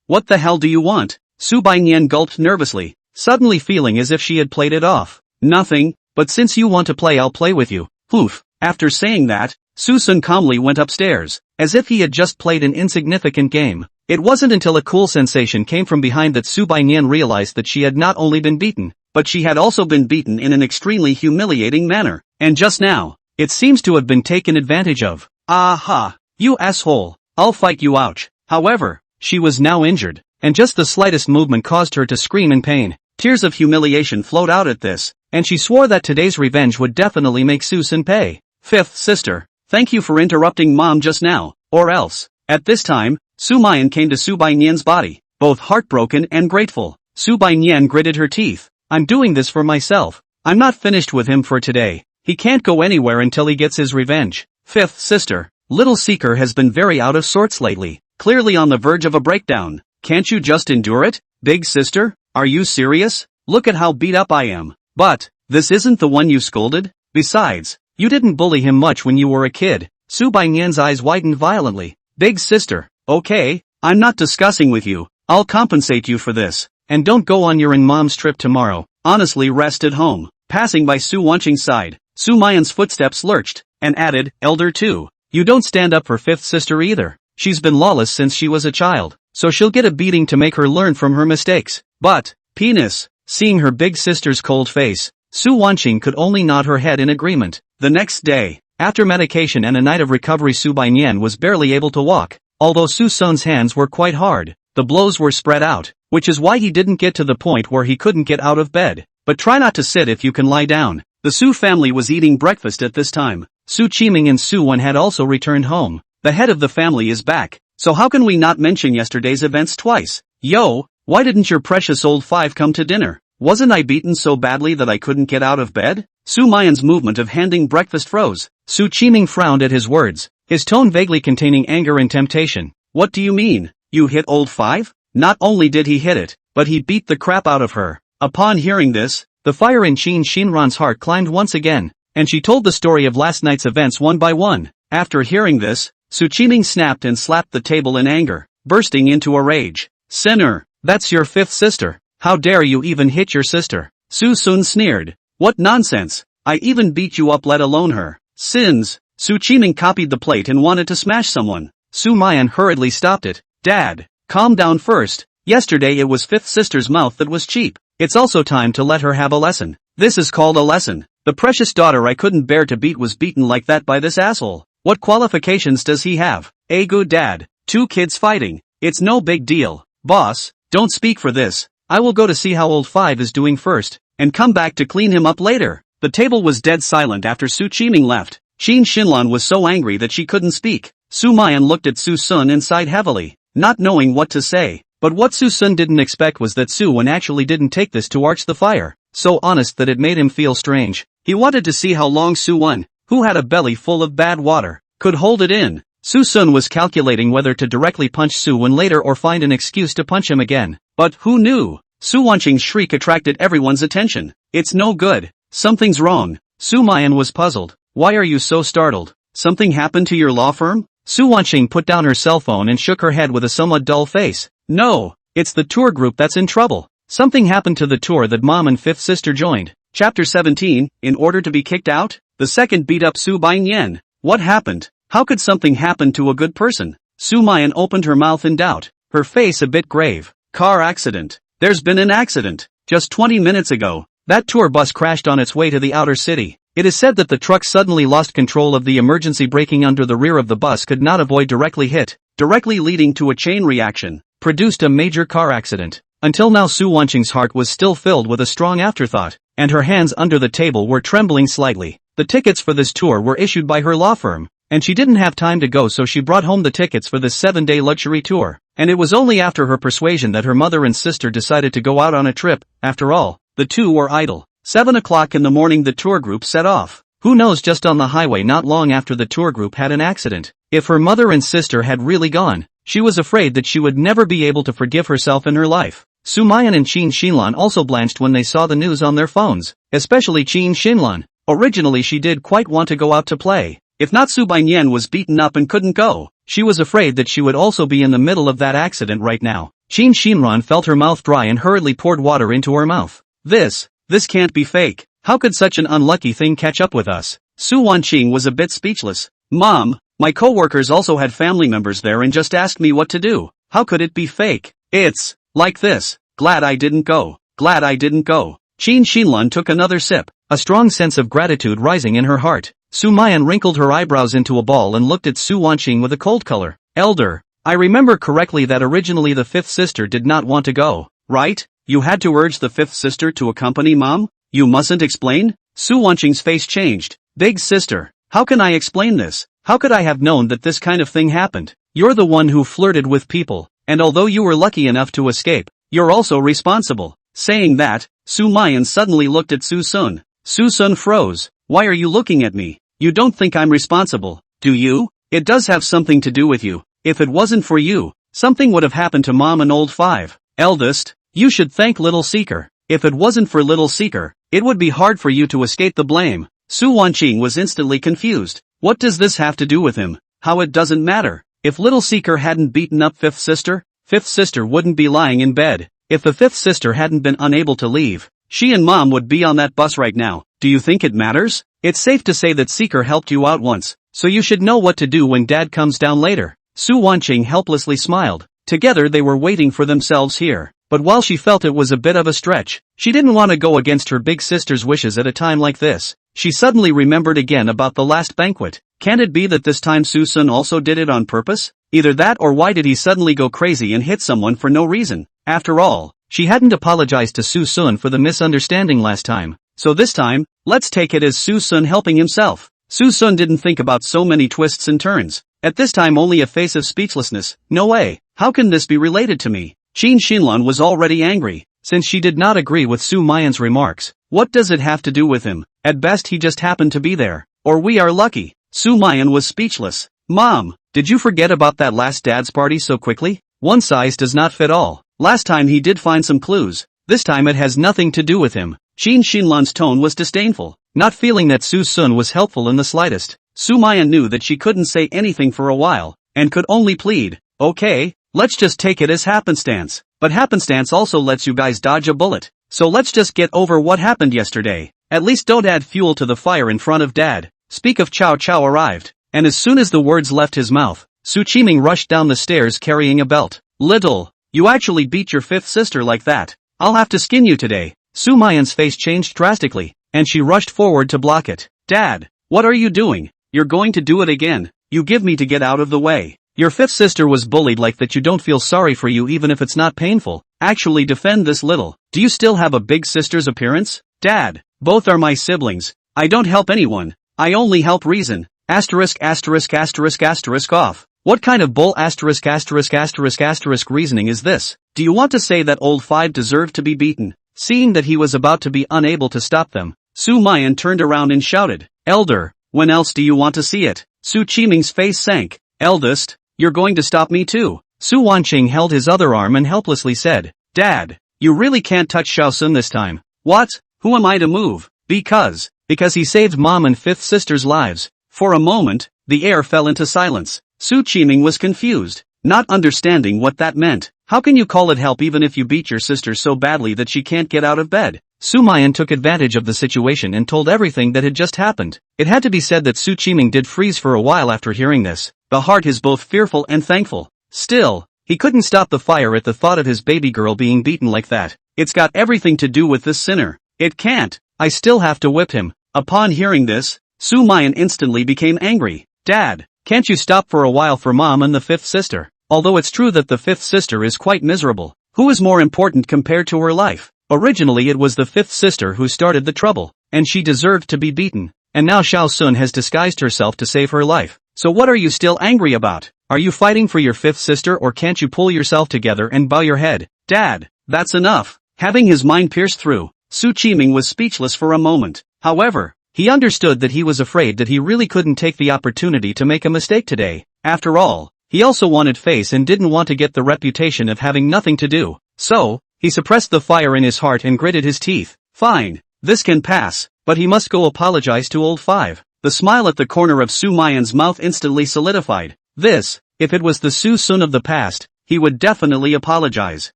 What the hell do you want? Subayan gulped nervously, suddenly feeling as if she had played it off. Nothing, but since you want to play I'll play with you. Poof. After saying that, Suson calmly went upstairs, as if he had just played an insignificant game. It wasn't until a cool sensation came from behind that Subayan realized that she had not only been beaten, but she had also been beaten in an extremely humiliating manner, and just now, it seems to have been taken advantage of. Aha! You asshole! I'll fight you ouch! However, she was now injured, and just the slightest movement caused her to scream in pain. Tears of humiliation flowed out at this, and she swore that today's revenge would definitely make Suson pay. Fifth sister, thank you for interrupting mom just now, or else. At this time, Sumayan came to Subayan's body, both heartbroken and grateful. Subayan gritted her teeth. I'm doing this for myself. I'm not finished with him for today. He can't go anywhere until he gets his revenge. Fifth sister, little seeker has been very out of sorts lately, clearly on the verge of a breakdown. Can't you just endure it? Big sister, are you serious? Look at how beat up I am. But, this isn't the one you scolded? Besides, you didn't bully him much when you were a kid. Subayan's eyes widened violently. Big sister, okay, I'm not discussing with you, I'll compensate you for this. And don't go on your and mom's trip tomorrow, honestly rest at home. Passing by Su Wanqing's side, Sumayan's footsteps lurched, and added, elder too. You don't stand up for fifth sister either. She's been lawless since she was a child, so she'll get a beating to make her learn from her mistakes. But, penis, seeing her big sister's cold face, Su Wanqing could only nod her head in agreement. The next day, after medication and a night of recovery, Subayan was barely able to walk. Although Suson's hands were quite hard, the blows were spread out, which is why he didn't get to the point where he couldn't get out of bed. But try not to sit if you can lie down. The Su family was eating breakfast at this time. Su Qiming and Suen had also returned home. The head of the family is back, so how can we not mention yesterday's events twice? Yo, why didn't your precious old five come to dinner? Wasn't I beaten so badly that I couldn't get out of bed? Sumayan's movement of handing breakfast froze. Su Qiming frowned at his words, his tone vaguely containing anger and temptation. What do you mean? You hit old five? Not only did he hit it, but he beat the crap out of her. Upon hearing this, the fire in Qin Shinran's heart climbed once again, and she told the story of last night's events one by one. After hearing this, Su Qiming snapped and slapped the table in anger, bursting into a rage. Sinner, that's your fifth sister. How dare you even hit your sister? Suson sneered. What nonsense. I even beat you up, let alone her. Sins. Su Qiming copied the plate and wanted to smash someone. Sumayan hurriedly stopped it. Dad, calm down first. Yesterday it was fifth sister's mouth that was cheap. It's also time to let her have a lesson. This is called a lesson. The precious daughter I couldn't bear to beat was beaten like that by this asshole. What qualifications does he have? A good dad. 2 kids fighting. It's no big deal. Boss, don't speak for this. I will go to see how old five is doing first, and come back to clean him up later. The table was dead silent after Su Qiming left. Qin Shinlan was so angry that she couldn't speak. Sumayan looked at Suson and sighed heavily, not knowing what to say. But what Suson didn't expect was that Suen actually didn't take this to arch the fire, so honest that it made him feel strange. He wanted to see how long Suen, who had a belly full of bad water, could hold it in. Suson was calculating whether to directly punch Suen later or find an excuse to punch him again. But who knew? Su Wanqing's shriek attracted everyone's attention. It's no good. Something's wrong. Sumayan was puzzled. Why are you so startled? Something happened to your law firm? Su Wanqing put down her cell phone and shook her head with a somewhat dull face. No, it's the tour group that's in trouble. Something happened to the tour that mom and fifth sister joined. Chapter 17, in order to be kicked out? The second beat up Subayan. What happened? How could something happen to a good person? Sumayan opened her mouth in doubt, her face a bit grave. Car accident. There's been an accident. Just 20 minutes ago, that tour bus crashed on its way to the outer city. It is said that the truck suddenly lost control of the emergency braking under the rear of the bus, could not avoid directly leading to a chain reaction, produced a major car accident. Until now Su Wanqing's heart was still filled with a strong afterthought, and her hands under the table were trembling slightly. The tickets for this tour were issued by her law firm, and she didn't have time to go, so she brought home the tickets for this 7-day luxury tour. And it was only after her persuasion that her mother and sister decided to go out on a trip. After all, the two were idle. 7 o'clock in the morning the tour group set off. Who knows, just on the highway not long after the tour group had an accident. If her mother and sister had really gone, she was afraid that she would never be able to forgive herself in her life. Sumayan and Qin Shinlan also blanched when they saw the news on their phones, especially Qin Shinlan. Originally she did quite want to go out to play. If not, Subayan was beaten up and couldn't go. She was afraid that she would also be in the middle of that accident right now. Qin Shinran felt her mouth dry and hurriedly poured water into her mouth. This can't be fake. How could such an unlucky thing catch up with us? Su Wanqing was a bit speechless. Mom, my coworkers also had family members there and just asked me what to do. How could it be fake? It's like this. Glad I didn't go. Glad I didn't go. Qin Shinlan took another sip, a strong sense of gratitude rising in her heart. Sumayan wrinkled her eyebrows into a ball and looked at Su Wanqing with a cold color. Elder, I remember correctly that originally the fifth sister did not want to go, right? You had to urge the fifth sister to accompany mom? You mustn't explain? Su Wanqing's face changed. Big sister, how can I explain this? How could I have known that this kind of thing happened? You're the one who flirted with people, and although you were lucky enough to escape, you're also responsible. Saying that, Sumayan suddenly looked at Suson. Suson froze. Why are you looking at me? You don't think I'm responsible? do you? It does have something to do with you. If it wasn't for you, something would have happened to Mom and old 5. Eldest, you should thank Little Seeker. If it wasn't for Little Seeker, it would be hard for you to escape the blame. Su Wanqing was instantly confused. What does this have to do with him? How it doesn't matter. If Little Seeker hadn't beaten up Fifth Sister wouldn't be lying in bed. If the fifth sister hadn't been unable to leave, she and Mom would be on that bus right now. Do you think it matters? It's safe to say that Seeker helped you out once, so you should know what to do when Dad comes down later. Su Wanqing helplessly smiled. Together they were waiting for themselves here. But while she felt it was a bit of a stretch, she didn't want to go against her big sister's wishes at a time like this. She suddenly remembered again about the last banquet. Can it be that this time Suson also did it on purpose? Either that or why did he suddenly go crazy and hit someone for no reason? After all, she hadn't apologized to Suson for the misunderstanding last time. So this time, let's take it as Suson helping himself. Suson didn't think about so many twists and turns. At this time only a face of speechlessness. No way. How can this be related to me? Qin Xinlan was already angry, since she did not agree with Sumayan's remarks. What does it have to do with him? At best he just happened to be there. Or we are lucky. Sumayan was speechless. Mom, did you forget about that last dad's party so quickly? One size does not fit all. Last time he did find some clues. This time it has nothing to do with him. Qin Xinlan's tone was disdainful, not feeling that Su Sun was helpful in the slightest. Sumayan knew that she couldn't say anything for a while, and could only plead, okay, let's just take it as happenstance. But happenstance also lets you guys dodge a bullet. So let's just get over what happened yesterday. At least don't add fuel to the fire in front of Dad. Speak of Chow Chow arrived, and as soon as the words left his mouth, Su Qiming rushed down the stairs carrying a belt. Little, you actually beat your fifth sister like that. I'll have to skin you today. Sumayan's face changed drastically, and she rushed forward to block it. Dad, what are you doing? You're going to do it again. You give me to get out of the way. Your fifth sister was bullied like that. You don't feel sorry for you even if it's not painful. Actually defend this little. Do you still have a big sister's appearance? Dad, both are my siblings. I don't help anyone. I only help reason. Asterisk asterisk asterisk asterisk off. What kind of bull asterisk asterisk asterisk asterisk reasoning is this? Do you want to say that old 5 deserved to be beaten? Seeing that he was about to be unable to stop them, Sumayan turned around and shouted, Elder, when else do you want to see it? Su Qiming's face sank. Eldest, you're going to stop me too. Su Wanqing held his other arm and helplessly said, Dad, you really can't touch Shaosun this time. What? Who am I to move? Because he saved Mom and fifth sister's lives. For a moment, the air fell into silence. Su Qiming was confused, not understanding what that meant. How can you call it help even if you beat your sister so badly that she can't get out of bed? Sumayan took advantage of the situation and told everything that had just happened. It had to be said that Su Qiming did freeze for a while after hearing this. The heart is both fearful and thankful. Still, he couldn't stop the fire at the thought of his baby girl being beaten like that. It's got everything to do with this sinner. It can't. I still have to whip him. Upon hearing this, Sumayan instantly became angry. Dad, can't you stop for a while for Mom and the fifth sister? Although it's true that the fifth sister is quite miserable. Who is more important compared to her life? Originally it was the fifth sister who started the trouble, and she deserved to be beaten. And now Xiao Sun has disguised herself to save her life. So what are you still angry about? Are you fighting for your fifth sister or can't you pull yourself together and bow your head? Dad, that's enough. Having his mind pierced through, Su Qiming was speechless for a moment. However, he understood that he was afraid that he really couldn't take the opportunity to make a mistake today. After all, he also wanted face and didn't want to get the reputation of having nothing to do. So, he suppressed the fire in his heart and gritted his teeth. Fine, this can pass, but he must go apologize to old 5. The smile at the corner of Sumayan's mouth instantly solidified. This, if it was the Su Sun of the past, he would definitely apologize.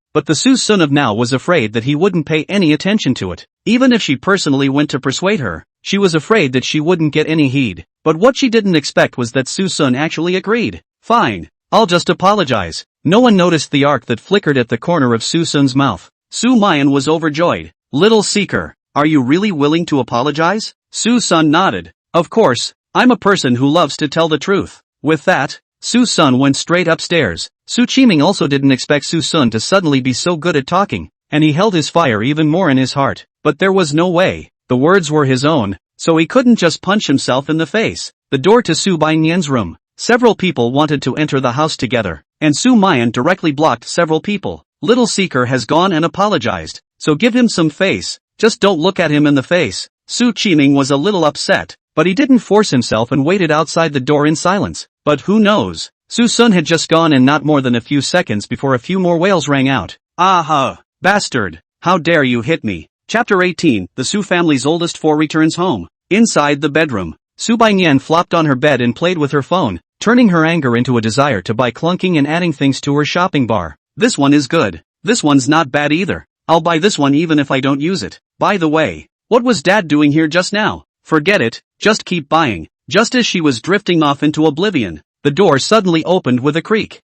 But the Su Sun of now was afraid that he wouldn't pay any attention to it. Even if she personally went to persuade her, she was afraid that she wouldn't get any heed. But what she didn't expect was that Su Sun actually agreed. Fine, I'll just apologize. No one noticed the arc that flickered at the corner of Su Sun's mouth. Sumayan was overjoyed. Little Seeker, are you really willing to apologize? Su Sun nodded. Of course, I'm a person who loves to tell the truth. With that, Su Sun went straight upstairs. Su Qiming also didn't expect Su Sun to suddenly be so good at talking, and he held his fire even more in his heart. But there was no way. The words were his own, so he couldn't just punch himself in the face. The door to Su Baiyan's room. Several people wanted to enter the house together, and Sumayan directly blocked several people. Little Seeker has gone and apologized, so give him some face, just don't look at him in the face. Su Qiming was a little upset. but he didn't force himself and waited outside the door in silence. But who knows? Suson had just gone in not more than a few seconds before a few more wails rang out. Aha! Bastard! How dare you hit me? Chapter 18, the Su family's oldest four returns home. Inside the bedroom, Sumayan flopped on her bed and played with her phone, turning her anger into a desire to buy clunking and adding things to her shopping bar. This one is good. This one's not bad either. I'll buy this one even if I don't use it. By the way, what was Dad doing here just now? Forget it, just keep buying. Just as she was drifting off into oblivion, the door suddenly opened with a creak.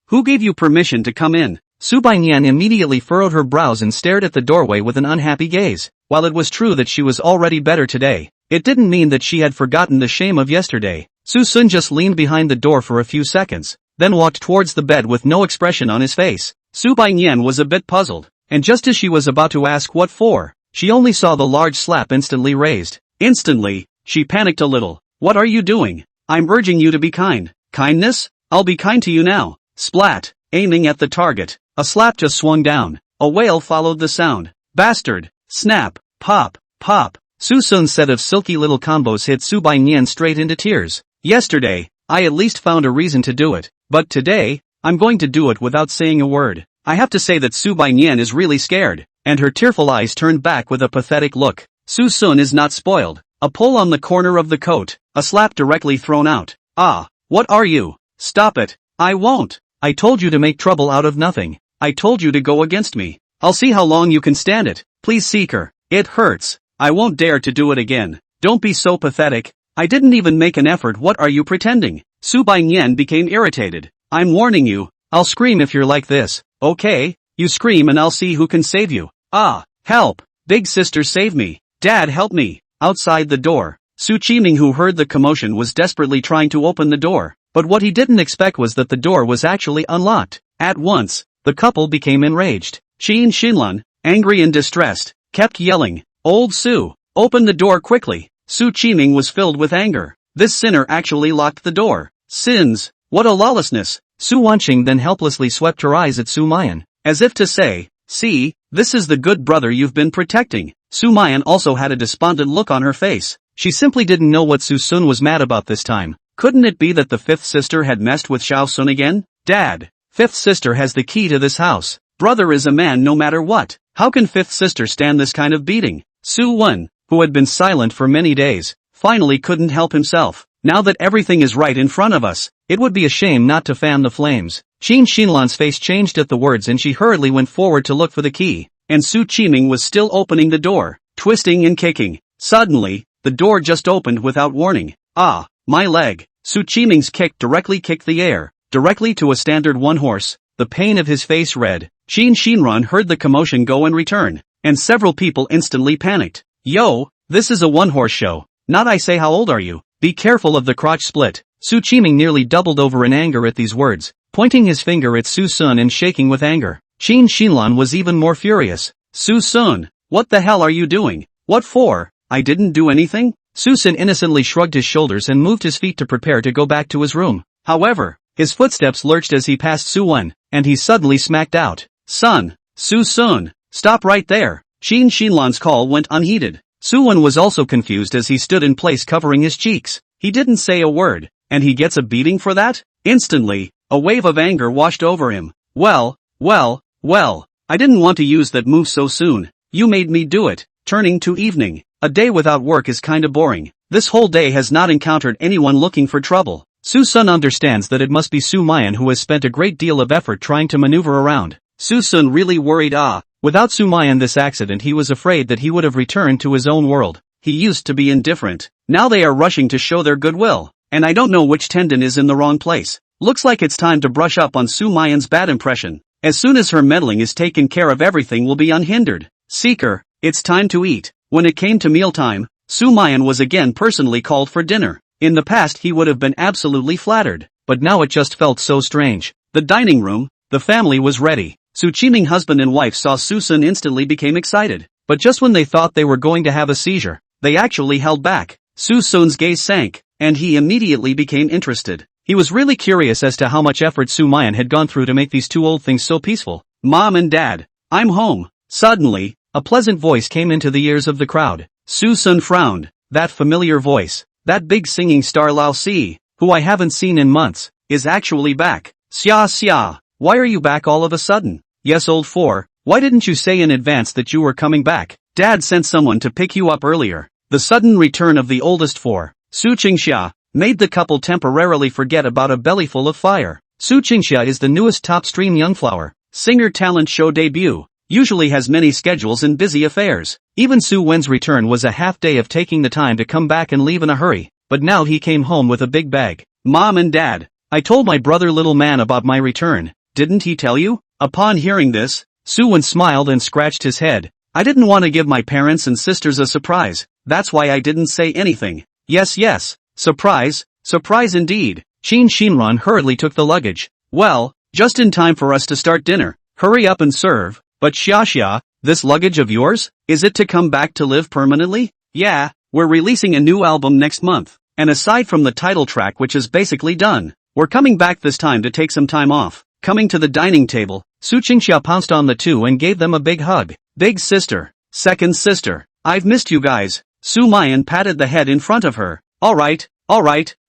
Who gave you permission to come in? Sumayan immediately furrowed her brows and stared at the doorway with an unhappy gaze. While it was true that she was already better today, it didn't mean that she had forgotten the shame of yesterday. Suson just leaned behind the door for a few seconds, then walked towards the bed with no expression on his face. Sumayan was a bit puzzled, and just as she was about to ask what for, she only saw the large slap instantly raised. Instantly, she panicked a little. What are you doing? I'm urging you to be kind. Kindness? I'll be kind to you now. Splat. Aiming at the target, a slap just swung down. A wail followed the sound. Bastard. Snap. Pop. Pop. Suson's set of silky little combos hit Sumayan straight into tears. Yesterday, I at least found a reason to do it. But today, I'm going to do it without saying a word. I have to say that Sumayan is really scared, and her tearful eyes turned back with a pathetic look. Suson is not spoiled. A pull on the corner of the coat, a slap directly thrown out. Ah, what are you? Stop it. I won't. I told you to make trouble out of nothing. I told you to go against me. I'll see how long you can stand it. Please, Seeker. It hurts. I won't dare to do it again. Don't be so pathetic. I didn't even make an effort. What are you pretending? Sumayan became irritated. I'm warning you. I'll scream if you're like this. Okay, you scream and I'll see who can save you. Ah, help. Big sister, save me. Dad, help me. Outside the door, Qiming, who heard the commotion, was desperately trying to open the door. But what he didn't expect was that the door was actually unlocked. At once, the couple became enraged. Xinlan, angry and distressed, kept yelling, Old Su, open the door quickly. Qiming was filled with anger. This sinner actually locked the door. Sins, what a lawlessness. Su Wanqing then helplessly swept her eyes at Sumayan, as if to say, see, this is the good brother you've been protecting. Sumayan also had a despondent look on her face. She simply didn't know what Suson was mad about this time. Couldn't it be that the fifth sister had messed with Sun again? Dad, fifth sister has the key to this house. Brother is a man no matter what. How can fifth sister stand this kind of beating? Suen, who had been silent for many days, finally couldn't help himself. Now that everything is right in front of us, it would be a shame not to fan the flames. Xinlan's face changed at the words and she hurriedly went forward to look for the key. And Qiming was still opening the door, twisting and kicking. Suddenly, the door just opened without warning. Ah, my leg. Qiming's kick directly kicked the air, directly to a standard one-horse, the pain of his face red. Xinran heard the commotion go and return, and several people instantly panicked. Yo, this is a one-horse show. Not I say, how old are you? Be careful of the crotch split. Qiming nearly doubled over in anger at these words, pointing his finger at Suson and shaking with anger. Xinlan was even more furious. Suson, what the hell are you doing? What for? I didn't do anything? Suson innocently shrugged his shoulders and moved his feet to prepare to go back to his room. However, his footsteps lurched as he passed Suen, and he suddenly smacked out. Son, Suson, stop right there. Xinlan's call went unheeded. Suen was also confused as he stood in place covering his cheeks. He didn't say a word, and he gets a beating for that? Instantly, a wave of anger washed over him. Well, I didn't want to use that move so soon. You made me do it. Turning to evening. A day without work is kinda boring. This whole day has not encountered anyone looking for trouble. Suson understands that it must be Sumayan who has spent a great deal of effort trying to maneuver around. Suson really worried. Without Sumayan this accident, he was afraid that he would have returned to his own world. He used to be indifferent. Now they are rushing to show their goodwill. And I don't know which tendon is in the wrong place. Looks like it's time to brush up on Sumayan's bad impression. As soon as her meddling is taken care of, everything will be unhindered. Seeker, it's time to eat. When it came to mealtime, Sumayan was again personally called for dinner. In the past he would have been absolutely flattered, but now it just felt so strange. The dining room, the family was ready. Qiming husband and wife saw Suson instantly became excited, but just when they thought they were going to have a seizure, they actually held back. Suson's gaze sank, and he immediately became interested. He was really curious as to how much effort Sumayan had gone through to make these two old things so peaceful. Mom and Dad, I'm home. Suddenly, a pleasant voice came into the ears of the crowd. Suson frowned. that familiar voice, that big singing star Lao Si, who I haven't seen in months, is actually back. Xia xia, why are you back all of a sudden? Yes, old four, why didn't you say in advance that you were coming back? Dad sent someone to pick you up earlier. The sudden return of the oldest four, Su Qingxia, made the couple temporarily forget about a bellyful of fire. Su Qingxia is the newest top-stream youngflower, singer talent show debut, usually has many schedules and busy affairs. Even Su Wen's return was a half day of taking the time to come back and leave in a hurry, but now he came home with a big bag. Mom and Dad, I told my brother little man about my return, didn't he tell you? Upon hearing this, Suyen smiled and scratched his head. I didn't want to give my parents and sisters a surprise, that's why I didn't say anything. Yes, surprise, surprise indeed. Qin Shinran hurriedly took the luggage. Well, just in time for us to start dinner. Hurry up and serve. But Xia, this luggage of yours, is it to come back to live permanently? Yeah, we're releasing a new album next month, and aside from the title track which is basically done, we're coming back this time to take some time off. Coming to the dining table, Su Qingxia pounced on the two and gave them a big hug. Big sister, second sister, I've missed you guys. Sumayan patted the head in front of her. Alright,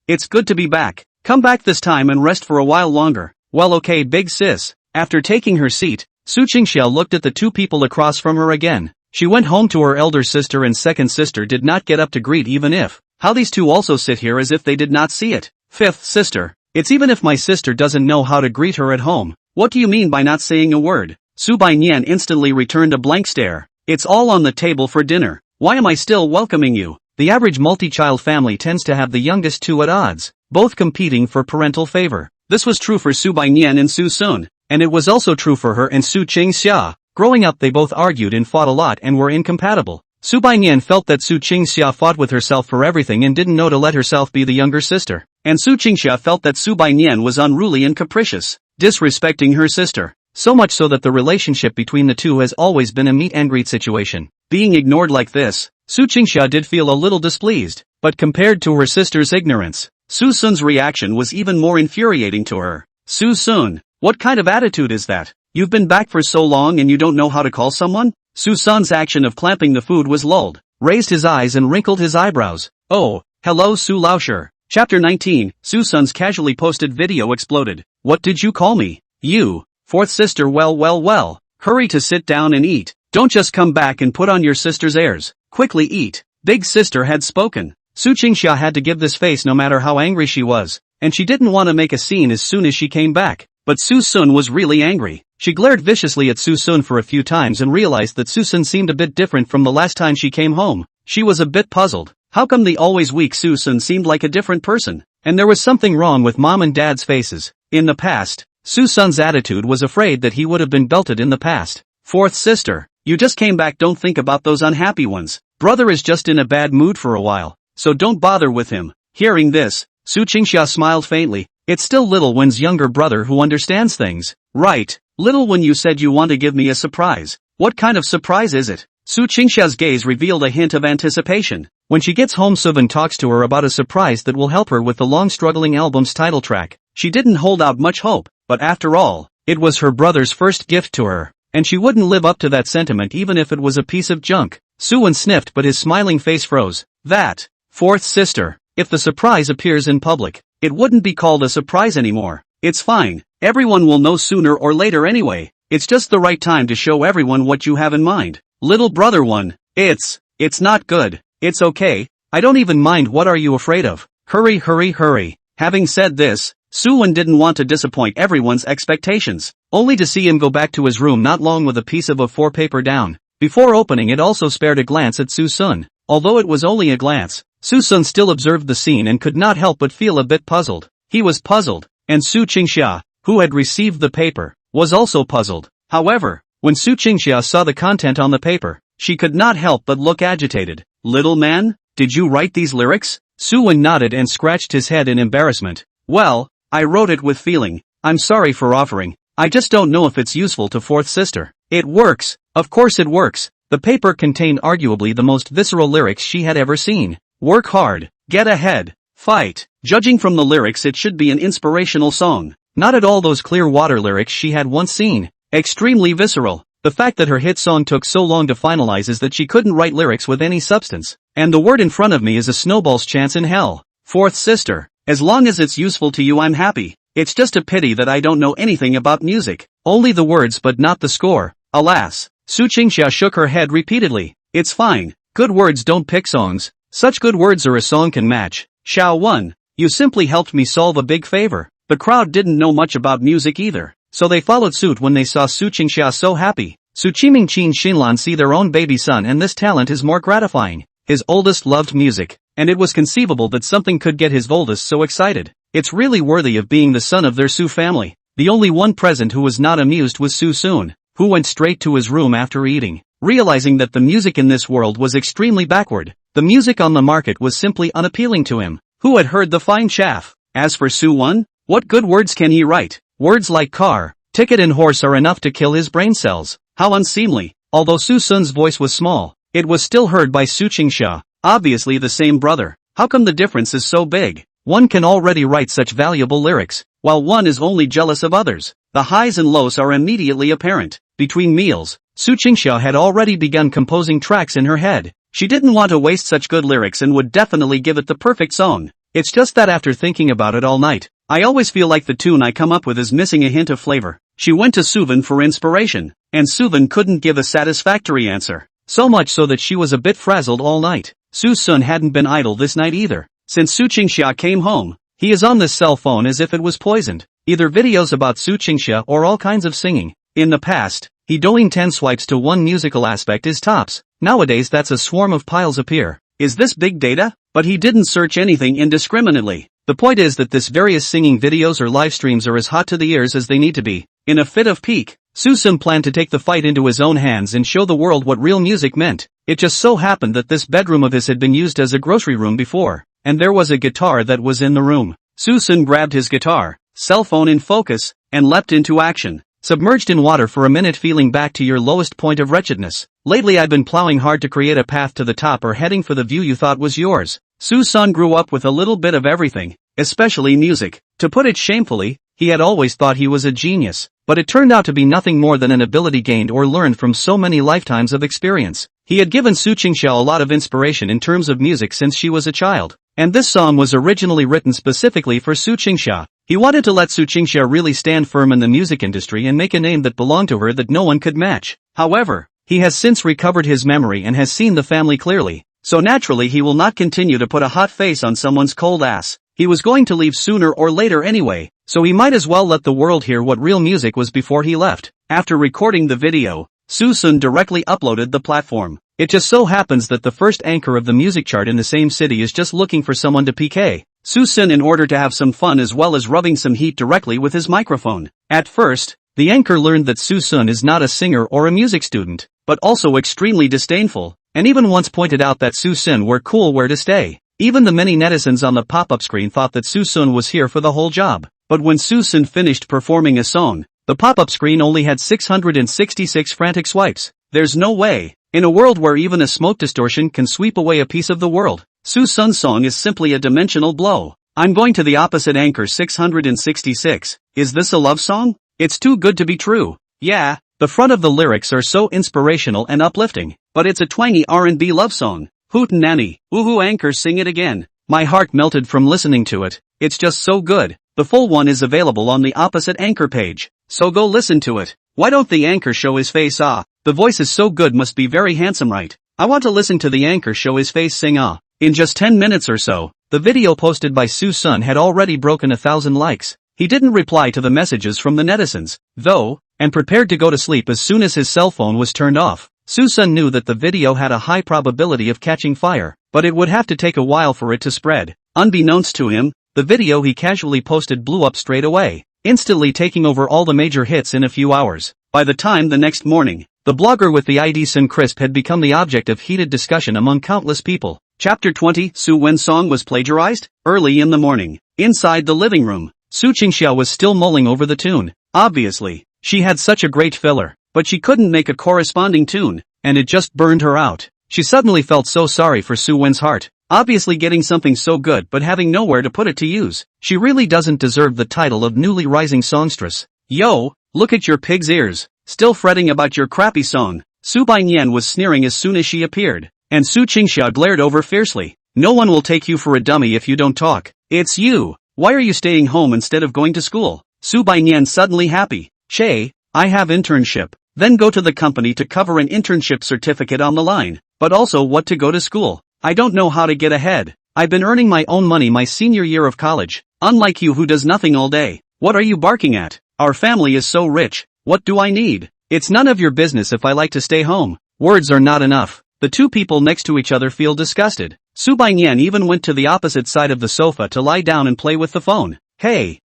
it's good to be back. Come back this time and rest for a while longer. Well, okay, big sis. After taking her seat, Su Qingxia looked at the two people across from her again. She went home to her elder sister and second sister did not get up to greet even if. How these two also sit here as if they did not see it. Fifth sister, it's even if my sister doesn't know how to greet her at home. What do you mean by not saying a word? Su Baiyan instantly returned a blank stare. It's all on the table for dinner. Why am I still welcoming you? The average multi-child family tends to have the youngest two at odds, both competing for parental favor. This was true for Su Baiyan and Suson, and it was also true for her and Su Qingxia. Growing up they both argued and fought a lot and were incompatible. Su Baiyan felt that Su Qingxia fought with herself for everything and didn't know to let herself be the younger sister. And Su Qingxia felt that Su Baiyan was unruly and capricious, disrespecting her sister. So much so that the relationship between the two has always been a meet and greet situation. Being ignored like this, Su Qingxia did feel a little displeased, but compared to her sister's ignorance, Suson's reaction was even more infuriating to her. Suson, what kind of attitude is that? You've been back for so long and you don't know how to call someone? Suson's action of clamping the food was lulled, raised his eyes and wrinkled his eyebrows. Oh, hello Su Laosher. Chapter 19, Suson's casually posted video exploded. What did you call me? You. Fourth sister, well. Hurry to sit down and eat. Don't just come back and put on your sister's airs. Quickly eat. Big sister had spoken. Su Qingxia had to give this face no matter how angry she was, and she didn't want to make a scene as soon as she came back. But Suson was really angry. She glared viciously at Suson for a few times and realized that Suson seemed a bit different from the last time she came home. She was a bit puzzled. How come the always weak Suson seemed like a different person? And there was something wrong with mom and dad's faces. In the past, Suson's attitude was afraid that he would have been belted in the past. Fourth sister, you just came back, don't think about those unhappy ones. Brother is just in a bad mood for a while, so don't bother with him. Hearing this, Su Qingxia smiled faintly. It's still Little Wen's younger brother who understands things. Right, Little Wen, you said you want to give me a surprise. What kind of surprise is it? Su Qingxia's gaze revealed a hint of anticipation. When she gets home, Suven talks to her about a surprise that will help her with the long-struggling album's title track. She didn't hold out much hope, but after all, it was her brother's first gift to her, and she wouldn't live up to that sentiment even if it was a piece of junk. Suwen sniffed, but his smiling face froze. That, fourth sister, if the surprise appears in public, it wouldn't be called a surprise anymore. It's fine, everyone will know sooner or later anyway. It's just the right time to show everyone what you have in mind. Little brother one, it's not good. It's okay, I don't even mind. What are you afraid of? Hurry. Having said this, Suwen didn't want to disappoint everyone's expectations, only to see him go back to his room not long with a piece of A4 paper down. Before opening it, also spared a glance at Susun. Although it was only a glance, Susun still observed the scene and could not help but feel a bit puzzled. He was puzzled, and Su Qingxia, who had received the paper, was also puzzled. However, when Su Qingxia saw the content on the paper, she could not help but look agitated. Little man, did you write these lyrics? Suwen nodded and scratched his head in embarrassment. Well, I wrote it with feeling. I'm sorry for offering. I just don't know if it's useful to fourth sister. It works. Of course it works. The paper contained arguably the most visceral lyrics she had ever seen. Work hard. Get ahead. Fight. Judging from the lyrics, it should be an inspirational song. Not at all those clear water lyrics she had once seen. Extremely visceral. The fact that her hit song took so long to finalize is that she couldn't write lyrics with any substance. And the word in front of me is a snowball's chance in hell. Fourth sister. As long as it's useful to you I'm happy. It's just a pity that I don't know anything about music. Only the words but not the score. Alas. Su Qingxia shook her head repeatedly. It's fine. Good words don't pick songs. Such good words are a song can match. Xiao 1. You simply helped me solve a big favor. The crowd didn't know much about music either, so they followed suit when they saw Su Qingxia so happy. Su Qiming Qin Xinlan see their own baby son, and this talent is more gratifying. His oldest loved music, and it was conceivable that something could get his oldest so excited. It's really worthy of being the son of their Su family. The only one present who was not amused was Suson, who went straight to his room after eating, realizing that the music in this world was extremely backward. The music on the market was simply unappealing to him, who had heard the fine chaff. As for Suan, what good words can he write? Words like car, ticket and horse are enough to kill his brain cells. How unseemly. Although Susun's voice was small, it was still heard by Su Qingxia, obviously the same brother. How come the difference is so big? One can already write such valuable lyrics, while one is only jealous of others. The highs and lows are immediately apparent. Between meals, Su Qingxia had already begun composing tracks in her head. She didn't want to waste such good lyrics and would definitely give it the perfect song. It's just that after thinking about it all night, I always feel like the tune I come up with is missing a hint of flavor. She went to Suven for inspiration, and Suven couldn't give a satisfactory answer. So much so that she was a bit frazzled all night. Suson hadn't been idle this night either. Since Su Qingxia came home, he is on this cell phone as if it was poisoned. Either videos about Su Qingxia or all kinds of singing. In the past, he doing 10 swipes to one musical aspect is tops. Nowadays that's a swarm of piles appear. Is this big data? But he didn't search anything indiscriminately. The point is that this various singing videos or live streams are as hot to the ears as they need to be. In a fit of pique, Suson planned to take the fight into his own hands and show the world what real music meant. It just so happened that this bedroom of his had been used as a grocery room before, and there was a guitar that was in the room. Suson grabbed his guitar, cell phone in focus, and leapt into action. Submerged in water for a minute, feeling back to your lowest point of wretchedness. Lately I've been plowing hard to create a path to the top or heading for the view you thought was yours. Suson grew up with a little bit of everything, especially music. To put it shamefully, he had always thought he was a genius, but it turned out to be nothing more than an ability gained or learned from so many lifetimes of experience. He had given Su Qingxia a lot of inspiration in terms of music since she was a child, and this song was originally written specifically for Su Qingxia. He wanted to let Su Qingxia really stand firm in the music industry and make a name that belonged to her that no one could match. However, he has since recovered his memory and has seen the family clearly, so naturally he will not continue to put a hot face on someone's cold ass. He was going to leave sooner or later anyway, so he might as well let the world hear what real music was before he left. After recording the video, Suson directly uploaded the platform. It just so happens that the first anchor of the music chart in the same city is just looking for someone to PK Suson in order to have some fun as well as rubbing some heat directly with his microphone. At first, the anchor learned that Suson is not a singer or a music student, but also extremely disdainful, and even once pointed out that Suson were cool where to stay. Even the many netizens on the pop-up screen thought that Suson was here for the whole job. But when Suson finished performing a song, the pop-up screen only had 666 frantic swipes. There's no way. In a world where even a smoke distortion can sweep away a piece of the world, Suson's song is simply a dimensional blow. I'm going to the opposite anchor 666. Is this a love song? It's too good to be true. Yeah, the front of the lyrics are so inspirational and uplifting, but it's a twangy R&B love song. Hoot nanny, woohoo anchor sing it again. My heart melted from listening to it. It's just so good. The full one is available on the opposite anchor page, so go listen to it. Why don't the anchor show his face? The voice is so good, must be very handsome, right? I want to listen to the anchor show his face sing. In just 10 minutes or so, the video posted by Suson had already broken 1,000 likes. He didn't reply to the messages from the netizens, though, and prepared to go to sleep as soon as his cell phone was turned off. Suson knew that the video had a high probability of catching fire, but it would have to take a while for it to spread. Unbeknownst to him, the video he casually posted blew up straight away, instantly taking over all the major hits in a few hours. By the time the next morning, the blogger with the ID Sun Crisp had become the object of heated discussion among countless people. Chapter 20. Suwen's song was plagiarized? Early in the morning, inside the living room, Su Qingxia was still mulling over the tune. Obviously, she had such a great filler, but she couldn't make a corresponding tune, and it just burned her out. She suddenly felt so sorry for Suwen's heart. Obviously getting something so good but having nowhere to put it to use. She really doesn't deserve the title of newly rising songstress. Yo, look at your pig's ears. Still fretting about your crappy song. Su Baiyan was sneering as soon as she appeared. And Su Qingxia glared over fiercely. No one will take you for a dummy if you don't talk. It's you. Why are you staying home instead of going to school? Su Baiyan suddenly happy. Che, I have internship. Then go to the company to cover an internship certificate on the line. But also what to go to school. I don't know how to get ahead. I've been earning my own money my senior year of college. Unlike you who does nothing all day. What are you barking at? Our family is so rich. What do I need? It's none of your business if I like to stay home. Words are not enough. The two people next to each other feel disgusted. Su Baiyan even went to the opposite side of the sofa to lie down and play with the phone. Hey,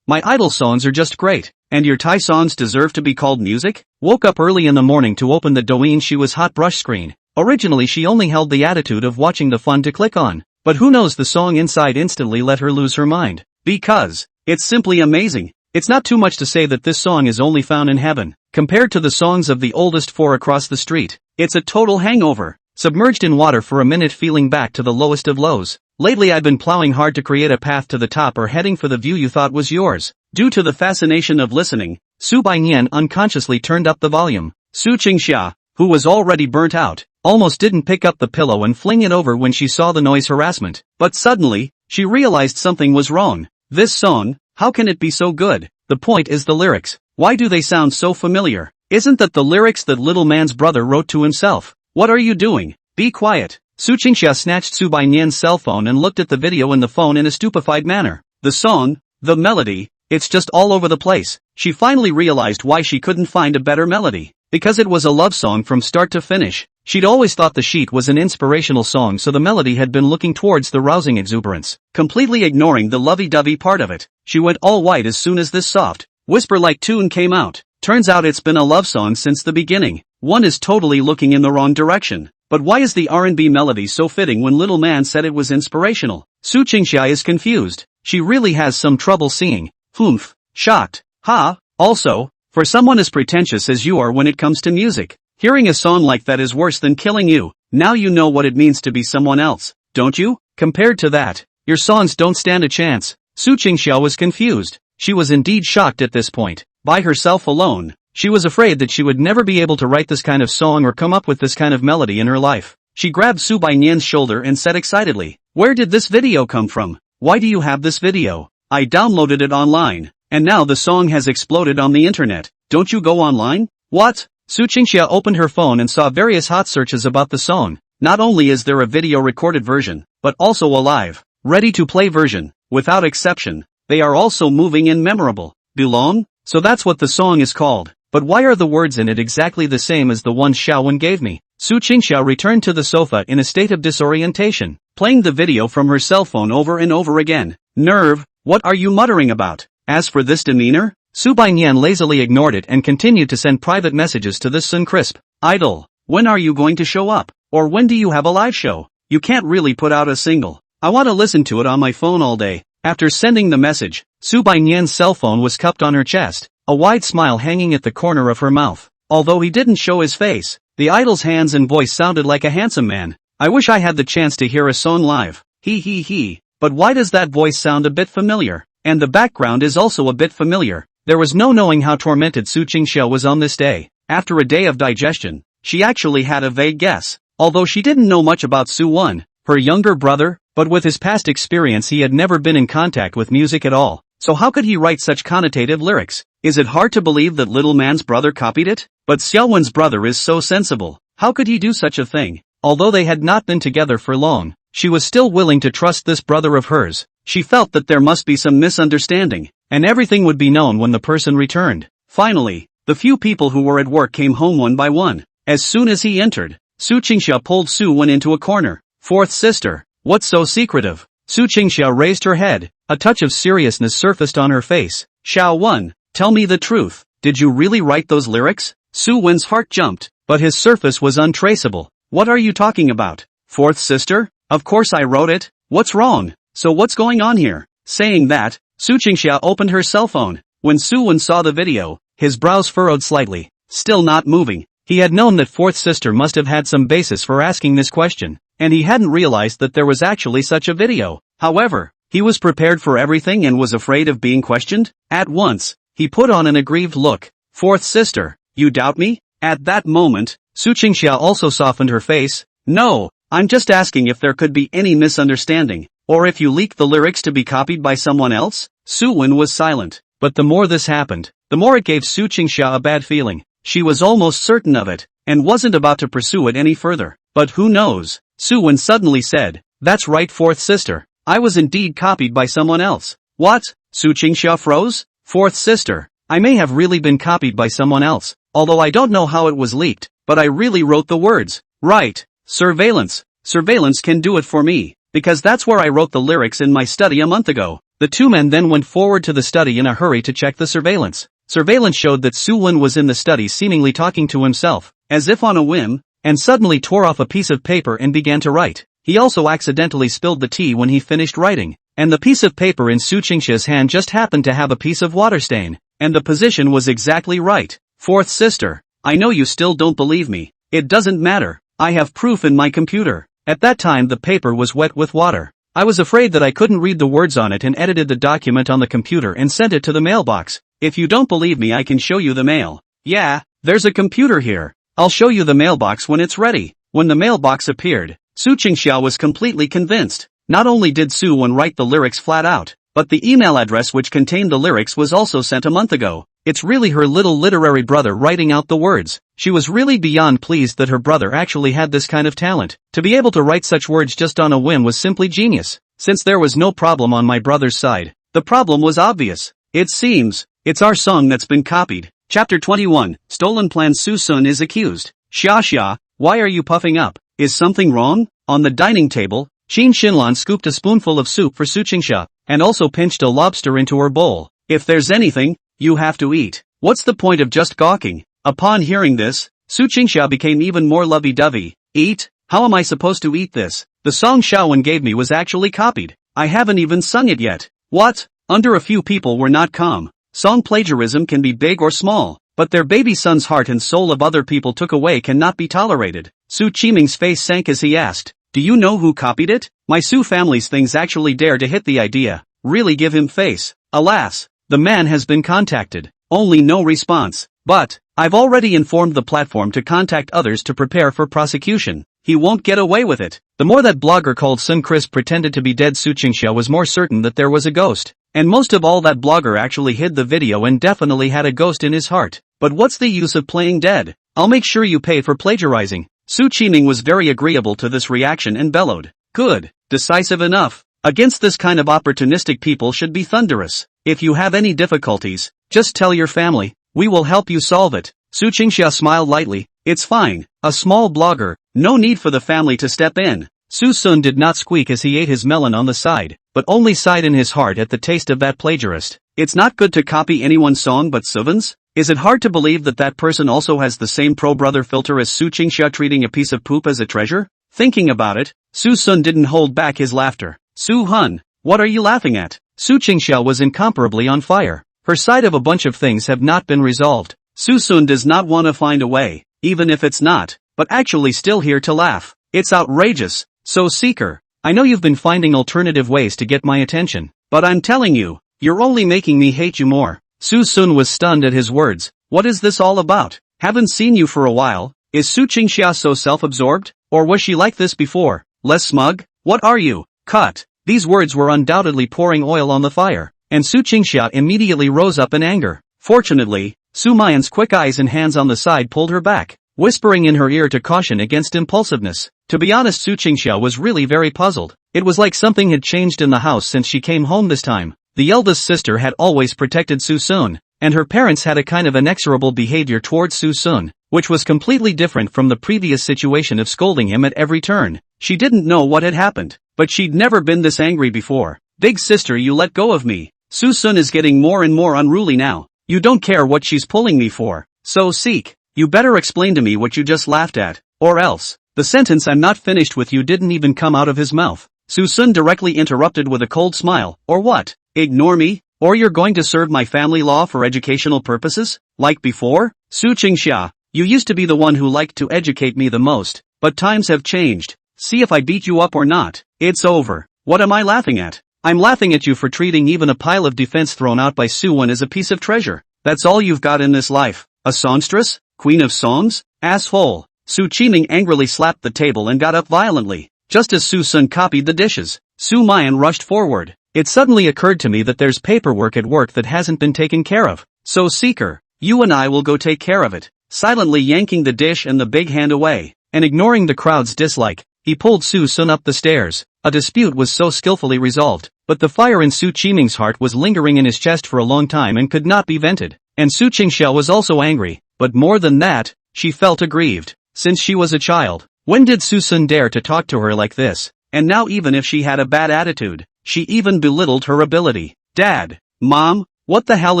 my idol songs are just great. And your Thai songs deserve to be called music? Woke up early in the morning to open the Douyin She Was Hot brush screen. Originally she only held the attitude of watching the fun to click on. But who knows, the song inside instantly let her lose her mind. Because it's simply amazing. It's not too much to say that this song is only found in heaven. Compared to the songs of the oldest four across the street, it's a total hangover. Submerged in water for a minute, feeling back to the lowest of lows. Lately I've been plowing hard to create a path to the top or heading for the view you thought was yours. Due to the fascination of listening, Su Baiyan unconsciously turned up the volume. Su Qingxia, who was already burnt out, almost didn't pick up the pillow and fling it over when she saw the noise harassment. But suddenly, she realized something was wrong. This song, how can it be so good? The point is the lyrics. Why do they sound so familiar? Isn't that the lyrics that little man's brother wrote to himself? What are you doing? Be quiet. Su Qingxia snatched Su Baiyan's cell phone and looked at the video in the phone in a stupefied manner. The song, the melody, it's just all over the place. She finally realized why she couldn't find a better melody. Because it was a love song from start to finish. She'd always thought the sheet was an inspirational song, so the melody had been looking towards the rousing exuberance, completely ignoring the lovey-dovey part of it. She went all white as soon as this soft, whisper-like tune came out. Turns out it's been a love song since the beginning. One is totally looking in the wrong direction. But why is the R&B melody so fitting when little man said it was inspirational? Su Qingxia is confused. She really has some trouble seeing. Humph. Shocked. Ha. Also, for someone as pretentious as you are when it comes to music, hearing a song like that is worse than killing you. Now you know what it means to be someone else, don't you? Compared to that, your songs don't stand a chance. Su Qingxia was confused. She was indeed shocked at this point. By herself alone, she was afraid that she would never be able to write this kind of song or come up with this kind of melody in her life. She grabbed Su Baiyan's shoulder and said excitedly, "Where did this video come from? Why do you have this video? I downloaded it online, and now the song has exploded on the internet. Don't you go online?" What? Su Qingxia opened her phone and saw various hot searches about the song. Not only is there a video recorded version, but also a live, ready-to-play version. Without exception, they are also moving and memorable. Belong? So that's what the song is called. But why are the words in it exactly the same as the ones Xiaowen gave me? Su Qingxia returned to the sofa in a state of disorientation, playing the video from her cell phone over and over again. Nerve, what are you muttering about? As for this demeanor? Su Baiyan lazily ignored it and continued to send private messages to this Sun Crisp. Idol, when are you going to show up? Or when do you have a live show? You can't really put out a single. I want to listen to it on my phone all day. After sending the message, Su Baiyan's cell phone was cupped on her chest, a wide smile hanging at the corner of her mouth. Although he didn't show his face, the idol's hands and voice sounded like a handsome man. I wish I had the chance to hear a song live. He. But why does that voice sound a bit familiar? And the background is also a bit familiar. There was no knowing how tormented Su Qingxia was on this day. After a day of digestion, she actually had a vague guess. Although she didn't know much about Suan, her younger brother, but with his past experience he had never been in contact with music at all. So how could he write such connotative lyrics? Is it hard to believe that little man's brother copied it? But Xiaowen's brother is so sensible. How could he do such a thing? Although they had not been together for long, she was still willing to trust this brother of hers. She felt that there must be some misunderstanding, and everything would be known when the person returned. Finally, the few people who were at work came home one by one. As soon as he entered, Su Qingxia pulled Suen into a corner. Fourth sister, what's so secretive? Su Qingxia raised her head. A touch of seriousness surfaced on her face. Xiaowen, tell me the truth. Did you really write those lyrics? Suwen's heart jumped, but his surface was untraceable. What are you talking about? Fourth sister? Of course I wrote it. What's wrong? So what's going on here? Saying that, Su Qingxia opened her cell phone. When Suen saw the video, his brows furrowed slightly, still not moving. He had known that fourth sister must have had some basis for asking this question, and he hadn't realized that there was actually such a video. However, he was prepared for everything and was afraid of being questioned. At once, he put on an aggrieved look. Fourth sister, you doubt me? At that moment, Su Qingxia also softened her face. No, I'm just asking if there could be any misunderstanding, or if you leaked the lyrics to be copied by someone else? Suyen was silent, but the more this happened, the more it gave Su Qingsha a bad feeling. She was almost certain of it, and wasn't about to pursue it any further. But who knows? Suyen suddenly said, "That's right, fourth sister. I was indeed copied by someone else." "What?" Su Qingsha froze. "Fourth sister, I may have really been copied by someone else, although I don't know how it was leaked, but I really wrote the words." "Right. Surveillance. Surveillance can do it for me, because that's where I wrote the lyrics in my study a month ago." The two men then went forward to the study in a hurry to check the surveillance. Surveillance showed that Suyen was in the study seemingly talking to himself, as if on a whim, and suddenly tore off a piece of paper and began to write. He also accidentally spilled the tea when he finished writing, and the piece of paper in Su Qingsha's hand just happened to have a piece of water stain, and the position was exactly right. "Fourth sister, I know you still don't believe me. It doesn't matter. I have proof in my computer." At that time the paper was wet with water. "I was afraid that I couldn't read the words on it and edited the document on the computer and sent it to the mailbox. If you don't believe me I can show you the mail." "Yeah, there's a computer here. I'll show you the mailbox when it's ready." When the mailbox appeared, Su Qingsha was completely convinced. Not only did Suyen write the lyrics flat out, but the email address which contained the lyrics was also sent a month ago. It's really her little literary brother writing out the words. She was really beyond pleased that her brother actually had this kind of talent. To be able to write such words just on a whim was simply genius. Since there was no problem on my brother's side, the problem was obvious. "It seems, it's our song that's been copied." Chapter 21, Stolen Plan. Suson is accused. "Xia, why are you puffing up? Is something wrong?" On the dining table, Qin Xinlan scooped a spoonful of soup for Su Qingsha, and also pinched a lobster into her bowl. "If there's anything, you have to eat. What's the point of just gawking?" Upon hearing this, Su Qingsha became even more lovey-dovey. "Eat? How am I supposed to eat this? The song Shaowen gave me was actually copied. I haven't even sung it yet." "What?" Under a few people were not calm. Song plagiarism can be big or small, but their baby son's heart and soul of other people took away cannot be tolerated. Su Qiming's face sank as he asked, "Do you know who copied it?" "My Su family's things actually dare to hit the idea. Really give him face." Alas, the man has been contacted. Only no response. "But, I've already informed the platform to contact others to prepare for prosecution. He won't get away with it." The more that blogger called Sun Crisp pretended to be dead, Su Qingsha was more certain that there was a ghost. And most of all, that blogger actually hid the video and definitely had a ghost in his heart. But what's the use of playing dead? "I'll make sure you pay for plagiarizing." Su Qiming was very agreeable to this reaction and bellowed, "Good, decisive enough. Against this kind of opportunistic people should be thunderous. If you have any difficulties, just tell your family, we will help you solve it." Su Qingsha smiled lightly, "It's fine, a small blogger, no need for the family to step in." Suson did not squeak as he ate his melon on the side, but only sighed in his heart at the taste of that plagiarist. It's not good to copy anyone's song but Suven's? Is it hard to believe that that person also has the same pro-brother filter as Su Qingsha, treating a piece of poop as a treasure? Thinking about it, Suson didn't hold back his laughter. "Su Hun, what are you laughing at?" Su Qingsha was incomparably on fire. Her side of a bunch of things have not been resolved. Susun does not want to find a way, even if it's not, but actually still here to laugh. It's outrageous. So Seeker, I know you've been finding alternative ways to get my attention, but I'm telling you, you're only making me hate you more. Susun was stunned at his words. What is this all about? Haven't seen you for a while. Is Su Qingsha so self-absorbed? Or was she like this before? Less smug? What are you? Cut. These words were undoubtedly pouring oil on the fire, and Su Qingsha immediately rose up in anger. Fortunately, Sumayan's quick eyes and hands on the side pulled her back, whispering in her ear to caution against impulsiveness. To be honest, Su Qingsha was really very puzzled. It was like something had changed in the house since she came home this time. The eldest sister had always protected Susun, and her parents had a kind of inexorable behavior towards Susun, which was completely different from the previous situation of scolding him at every turn. She didn't know what had happened, but she'd never been this angry before. Big sister, you let go of me. Susun is getting more and more unruly now. You don't care what she's pulling me for. So Seek, you better explain to me what you just laughed at, or else. The sentence "I'm not finished with you" didn't even come out of his mouth. Susun directly interrupted with a cold smile. Or what? Ignore me? Or you're going to serve my family law for educational purposes? Like before? Su Qingsha, you used to be the one who liked to educate me the most, but times have changed. See if I beat you up or not. It's over. What am I laughing at? I'm laughing at you for treating even a pile of defense thrown out by Suwen as a piece of treasure. That's all you've got in this life. A songstress? Queen of songs? Asshole. Qiming angrily slapped the table and got up violently. Just as Suson copied the dishes, Sumayan rushed forward. It suddenly occurred to me that there's paperwork at work that hasn't been taken care of. So Seeker, you and I will go take care of it. Silently yanking the dish and the big hand away, and ignoring the crowd's dislike, he pulled Suson up the stairs. A dispute was so skillfully resolved, but the fire in Qiming's heart was lingering in his chest for a long time and could not be vented. And Qingxia was also angry, but more than that, she felt aggrieved. Since she was a child, when did Suson dare to talk to her like this? And now even if she had a bad attitude, she even belittled her ability. Dad, Mom, what the hell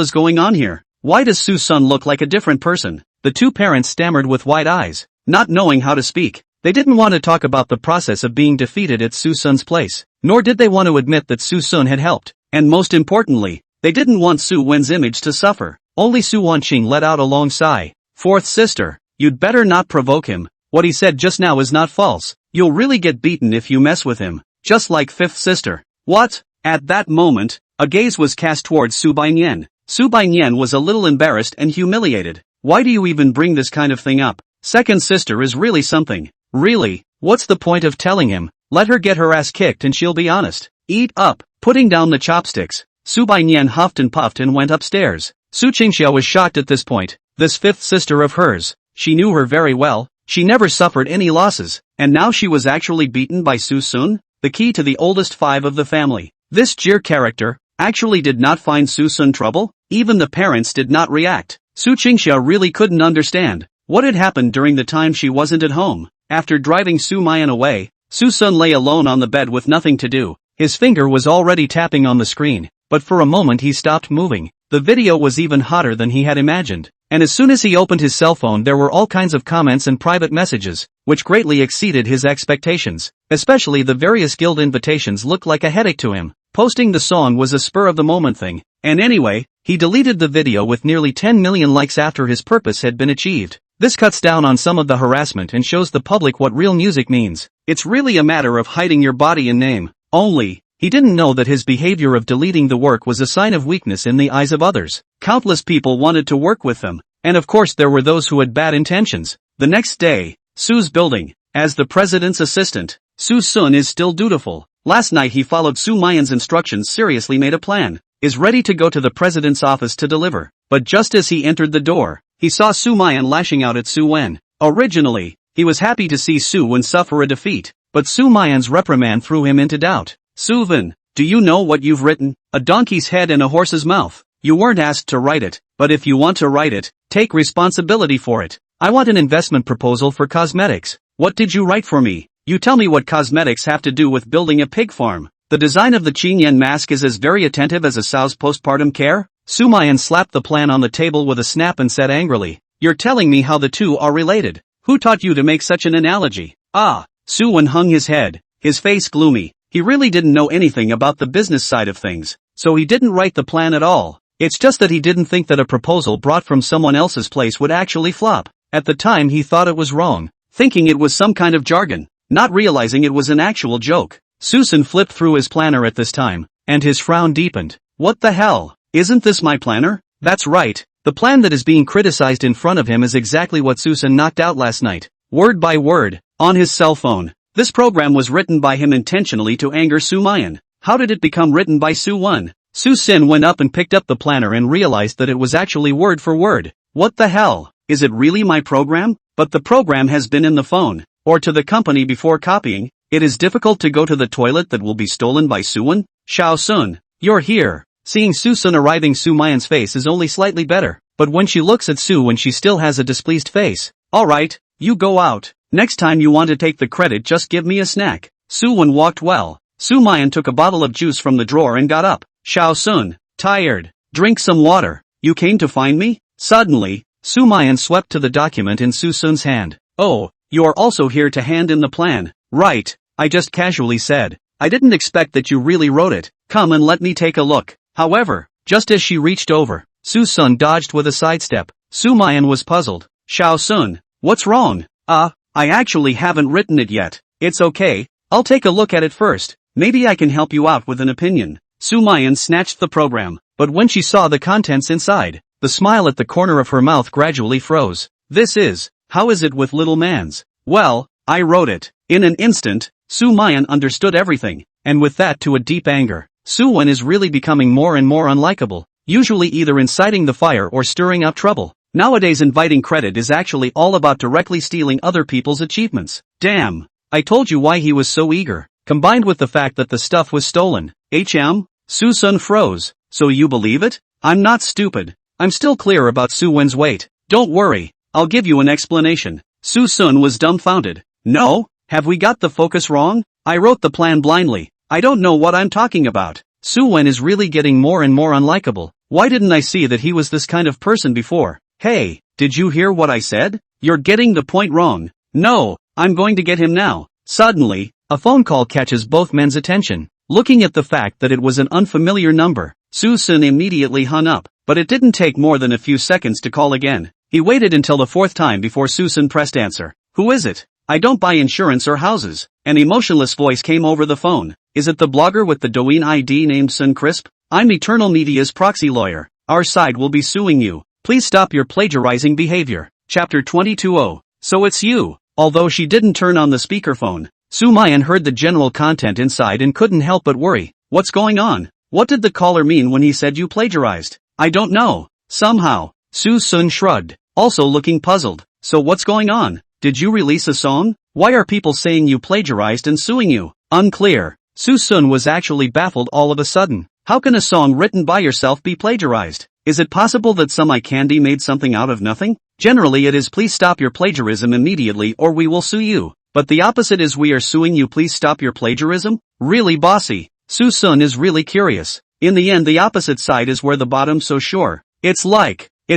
is going on here? Why does Suson look like a different person? The two parents stammered with wide eyes, not knowing how to speak. They didn't want to talk about the process of being defeated at Suson's place, nor did they want to admit that Suson had helped, and most importantly, they didn't want Suwen's image to suffer. Only Su Wanqing let out a long sigh. Fourth sister, you'd better not provoke him. What he said just now is not false. You'll really get beaten if you mess with him. Just like fifth sister. What? At that moment, a gaze was cast towards Su Baiyan. Su Baiyan was a little embarrassed and humiliated. Why do you even bring this kind of thing up? Second sister is really something. Really, what's the point of telling him? Let her get her ass kicked and she'll be honest. Eat up. Putting down the chopsticks, Su Baiyan huffed and puffed and went upstairs. Su Qingxia was shocked at this point. This fifth sister of hers, she knew her very well. She never suffered any losses, and now she was actually beaten by Suson, the key to the oldest five of the family. This Jir character actually did not find Suson trouble. Even the parents did not react. Su Qingxia really couldn't understand what had happened during the time she wasn't at home. After driving Sumayan away, Suson lay alone on the bed with nothing to do. His finger was already tapping on the screen, but for a moment he stopped moving. The video was even hotter than he had imagined, and as soon as he opened his cell phone there were all kinds of comments and private messages, which greatly exceeded his expectations. Especially the various guild invitations looked like a headache to him. Posting the song was a spur-of-the-moment thing, and anyway, he deleted the video with nearly 10 million likes after his purpose had been achieved. This cuts down on some of the harassment and shows the public what real music means. It's really a matter of hiding your body and name. Only, he didn't know that his behavior of deleting the work was a sign of weakness in the eyes of others. Countless people wanted to work with them, and of course there were those who had bad intentions. The next day, Su's building. As the president's assistant, Suson is still dutiful. Last night he followed Sumayan's instructions, seriously made a plan, is ready to go to the president's office to deliver. But just as he entered the door, he saw Sumayan lashing out at Suen. Originally, he was happy to see Suen suffer a defeat, but Sumayan's reprimand threw him into doubt. Suven, do you know what you've written? A donkey's head and a horse's mouth. You weren't asked to write it, but if you want to write it, take responsibility for it. I want an investment proposal for cosmetics. What did you write for me? You tell me what cosmetics have to do with building a pig farm. The design of the Qingyan mask is as very attentive as a sow's postpartum care? Sumayan slapped the plan on the table with a snap and said angrily, you're telling me how the two are related. Who taught you to make such an analogy? Ah, Suen hung his head, his face gloomy. He really didn't know anything about the business side of things, so he didn't write the plan at all. It's just that he didn't think that a proposal brought from someone else's place would actually flop. At the time he thought it was wrong, thinking it was some kind of jargon, not realizing it was an actual joke. Suson flipped through his planner at this time, and his frown deepened. What the hell? Isn't this my planner? That's right, the plan that is being criticized in front of him is exactly what Suson knocked out last night, word by word, on his cell phone. This program was written by him intentionally to anger Sumayan. How did it become written by Suwen? Suson went up and picked up the planner and realized that it was actually word for word. What the hell? Is it really my program? But the program has been in the phone, or to the company before copying. It is difficult to go to the toilet that will be stolen by Suen. Xiao Sun, you're here. Seeing Suson arriving, Sumayan's face is only slightly better, but when she looks at Suen she still has a displeased face. Alright, you go out. Next time you want to take the credit just give me a snack. Suen walked well. Sumayan took a bottle of juice from the drawer and got up. Xiao Sun, tired. Drink some water. You came to find me? Suddenly, Sumayan swept to the document in Suson's hand. Oh, you are also here to hand in the plan. Right, I just casually said. I didn't expect that you really wrote it. Come and let me take a look. However, just as she reached over, Suson dodged with a sidestep. Sumayan was puzzled. Xiao Sun, what's wrong? I actually haven't written it yet. It's okay, I'll take a look at it first. Maybe I can help you out with an opinion. Sumayan snatched the program, but when she saw the contents inside, the smile at the corner of her mouth gradually froze. This is How is it with little man's? Well, I wrote it. In an instant, Sumayan understood everything, and with that to a deep anger. Suen is really becoming more and more unlikable, usually either inciting the fire or stirring up trouble. Nowadays inviting credit is actually all about directly stealing other people's achievements. Damn. I told you why he was so eager, combined with the fact that the stuff was stolen. Suson froze. So you believe it? I'm not stupid. I'm still clear about Suwen's weight. Don't worry, I'll give you an explanation. Suson was dumbfounded. No? Have we got the focus wrong? I wrote the plan blindly. I don't know what I'm talking about. Suen is really getting more and more unlikable. Why didn't I see that he was this kind of person before? Hey, did you hear what I said? You're getting the point wrong. No, I'm going to get him now. Suddenly, a phone call catches both men's attention. Looking at the fact that it was an unfamiliar number, Suson immediately hung up, but it didn't take more than a few seconds to call again. He waited until the fourth time before Suson pressed answer. Who is it? I don't buy insurance or houses. An emotionless voice came over the phone. Is it the blogger with the Douyin ID named Sun Crisp? I'm Eternal Media's proxy lawyer. Our side will be suing you. Please stop your plagiarizing behavior. Chapter 22. So it's you. Although she didn't turn on the speakerphone, Sumayan heard the general content inside and couldn't help but worry. What's going on? What did the caller mean when he said you plagiarized? I don't know. Somehow. Suson shrugged, also looking puzzled. So what's going on? Did you release a song? Why are people saying you plagiarized and suing you? Unclear. Suson was actually baffled all of a sudden. How can a song written by yourself be plagiarized? Is it possible that some eye candy made something out of nothing? Generally it is please stop your plagiarism immediately or we will sue you. But the opposite is we are suing you, please stop your plagiarism? Really bossy. Suson is really curious. In the end the opposite side is where the bottom's so sure. It's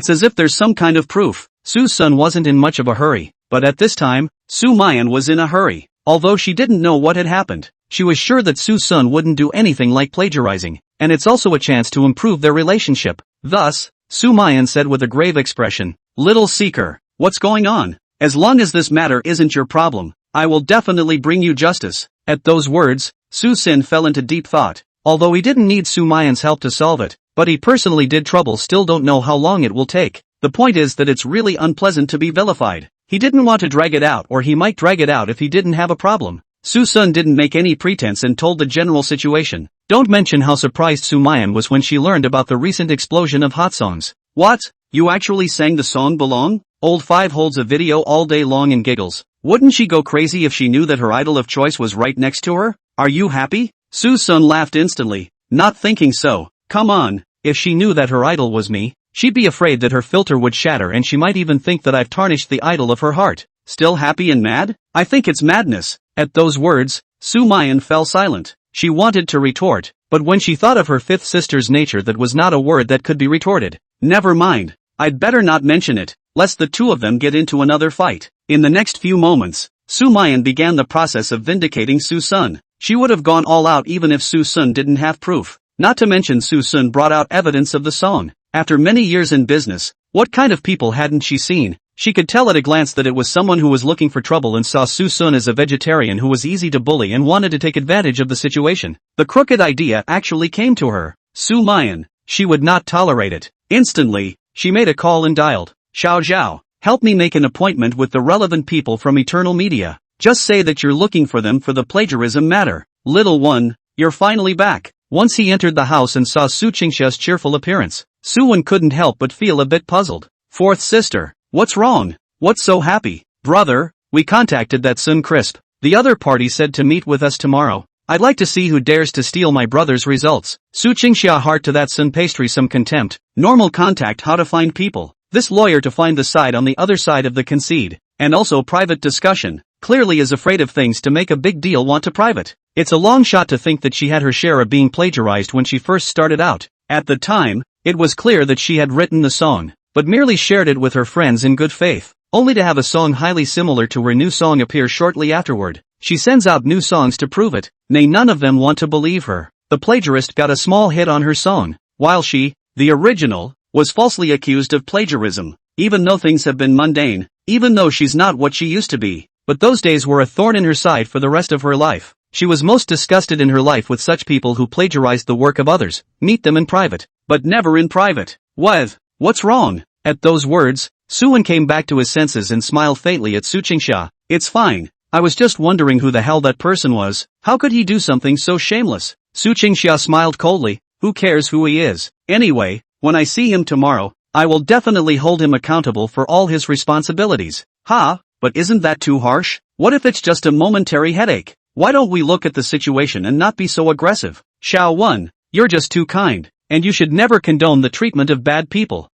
as if there's some kind of proof. Suson wasn't in much of a hurry, but at this time, Sumayan was in a hurry. Although she didn't know what had happened, she was sure that Suson wouldn't do anything like plagiarizing, and it's also a chance to improve their relationship. Thus, Sumayan said with a grave expression, Little seeker, what's going on? As long as this matter isn't your problem, I will definitely bring you justice. At those words, Suson fell into deep thought. Although he didn't need Sumayan's help to solve it, but he personally did trouble still don't know how long it will take. The point is that it's really unpleasant to be vilified. He didn't want to drag it out or he might drag it out if he didn't have a problem. Suson didn't make any pretense and told the general situation. Don't mention how surprised Sumayan was when she learned about the recent explosion of hot songs. What? You actually sang the song Belong? Old 5 holds a video all day long and giggles. Wouldn't she go crazy if she knew that her idol of choice was right next to her? Are you happy? Suson laughed instantly. Not thinking so. Come on, if she knew that her idol was me, she'd be afraid that her filter would shatter and she might even think that I've tarnished the idol of her heart. Still happy and mad? I think it's madness. At those words, Sumayan fell silent. She wanted to retort, but when she thought of her fifth sister's nature that was not a word that could be retorted. Never mind. I'd better not mention it, lest the two of them get into another fight. In the next few moments, Sumayan began the process of vindicating Suson. She would have gone all out even if Suson didn't have proof. Not to mention Suson brought out evidence of the song. After many years in business, what kind of people hadn't she seen? She could tell at a glance that it was someone who was looking for trouble and saw Suson as a vegetarian who was easy to bully and wanted to take advantage of the situation. The crooked idea actually came to her. Sumayan. She would not tolerate it. Instantly, she made a call and dialed. Xiao Zhao, help me make an appointment with the relevant people from Eternal Media. Just say that you're looking for them for the plagiarism matter. Little one, you're finally back. Once he entered the house and saw Su Qingxia's cheerful appearance, Suen couldn't help but feel a bit puzzled. Fourth sister, what's wrong? What's so happy? Brother, we contacted that Sun Crisp. The other party said to meet with us tomorrow. I'd like to see who dares to steal my brother's results. Su Qingxia heart to that Sun pastry some contempt. Normal contact how to find people. This lawyer to find the side on the other side of the concede. And also private discussion. Clearly is afraid of things to make a big deal want to private. It's a long shot to think that she had her share of being plagiarized when she first started out. At the time, it was clear that she had written the song, but merely shared it with her friends in good faith, only to have a song highly similar to her new song appear shortly afterward. She sends out new songs to prove it, nay none of them want to believe her. The plagiarist got a small hit on her song, while she, the original, was falsely accused of plagiarism, even though things have been mundane, even though she's not what she used to be. But those days were a thorn in her side for the rest of her life. She was most disgusted in her life with such people who plagiarized the work of others, meet them in private, but never in private. What's wrong? At those words, Suen came back to his senses and smiled faintly at Su Qingsha. It's fine. I was just wondering who the hell that person was. How could he do something so shameless? Su Qingsha smiled coldly. Who cares who he is? Anyway, when I see him tomorrow, I will definitely hold him accountable for all his responsibilities. Ha, but isn't that too harsh? What if it's just a momentary headache? Why don't we look at the situation and not be so aggressive? Xiao Wen, you're just too kind, and you should never condone the treatment of bad people.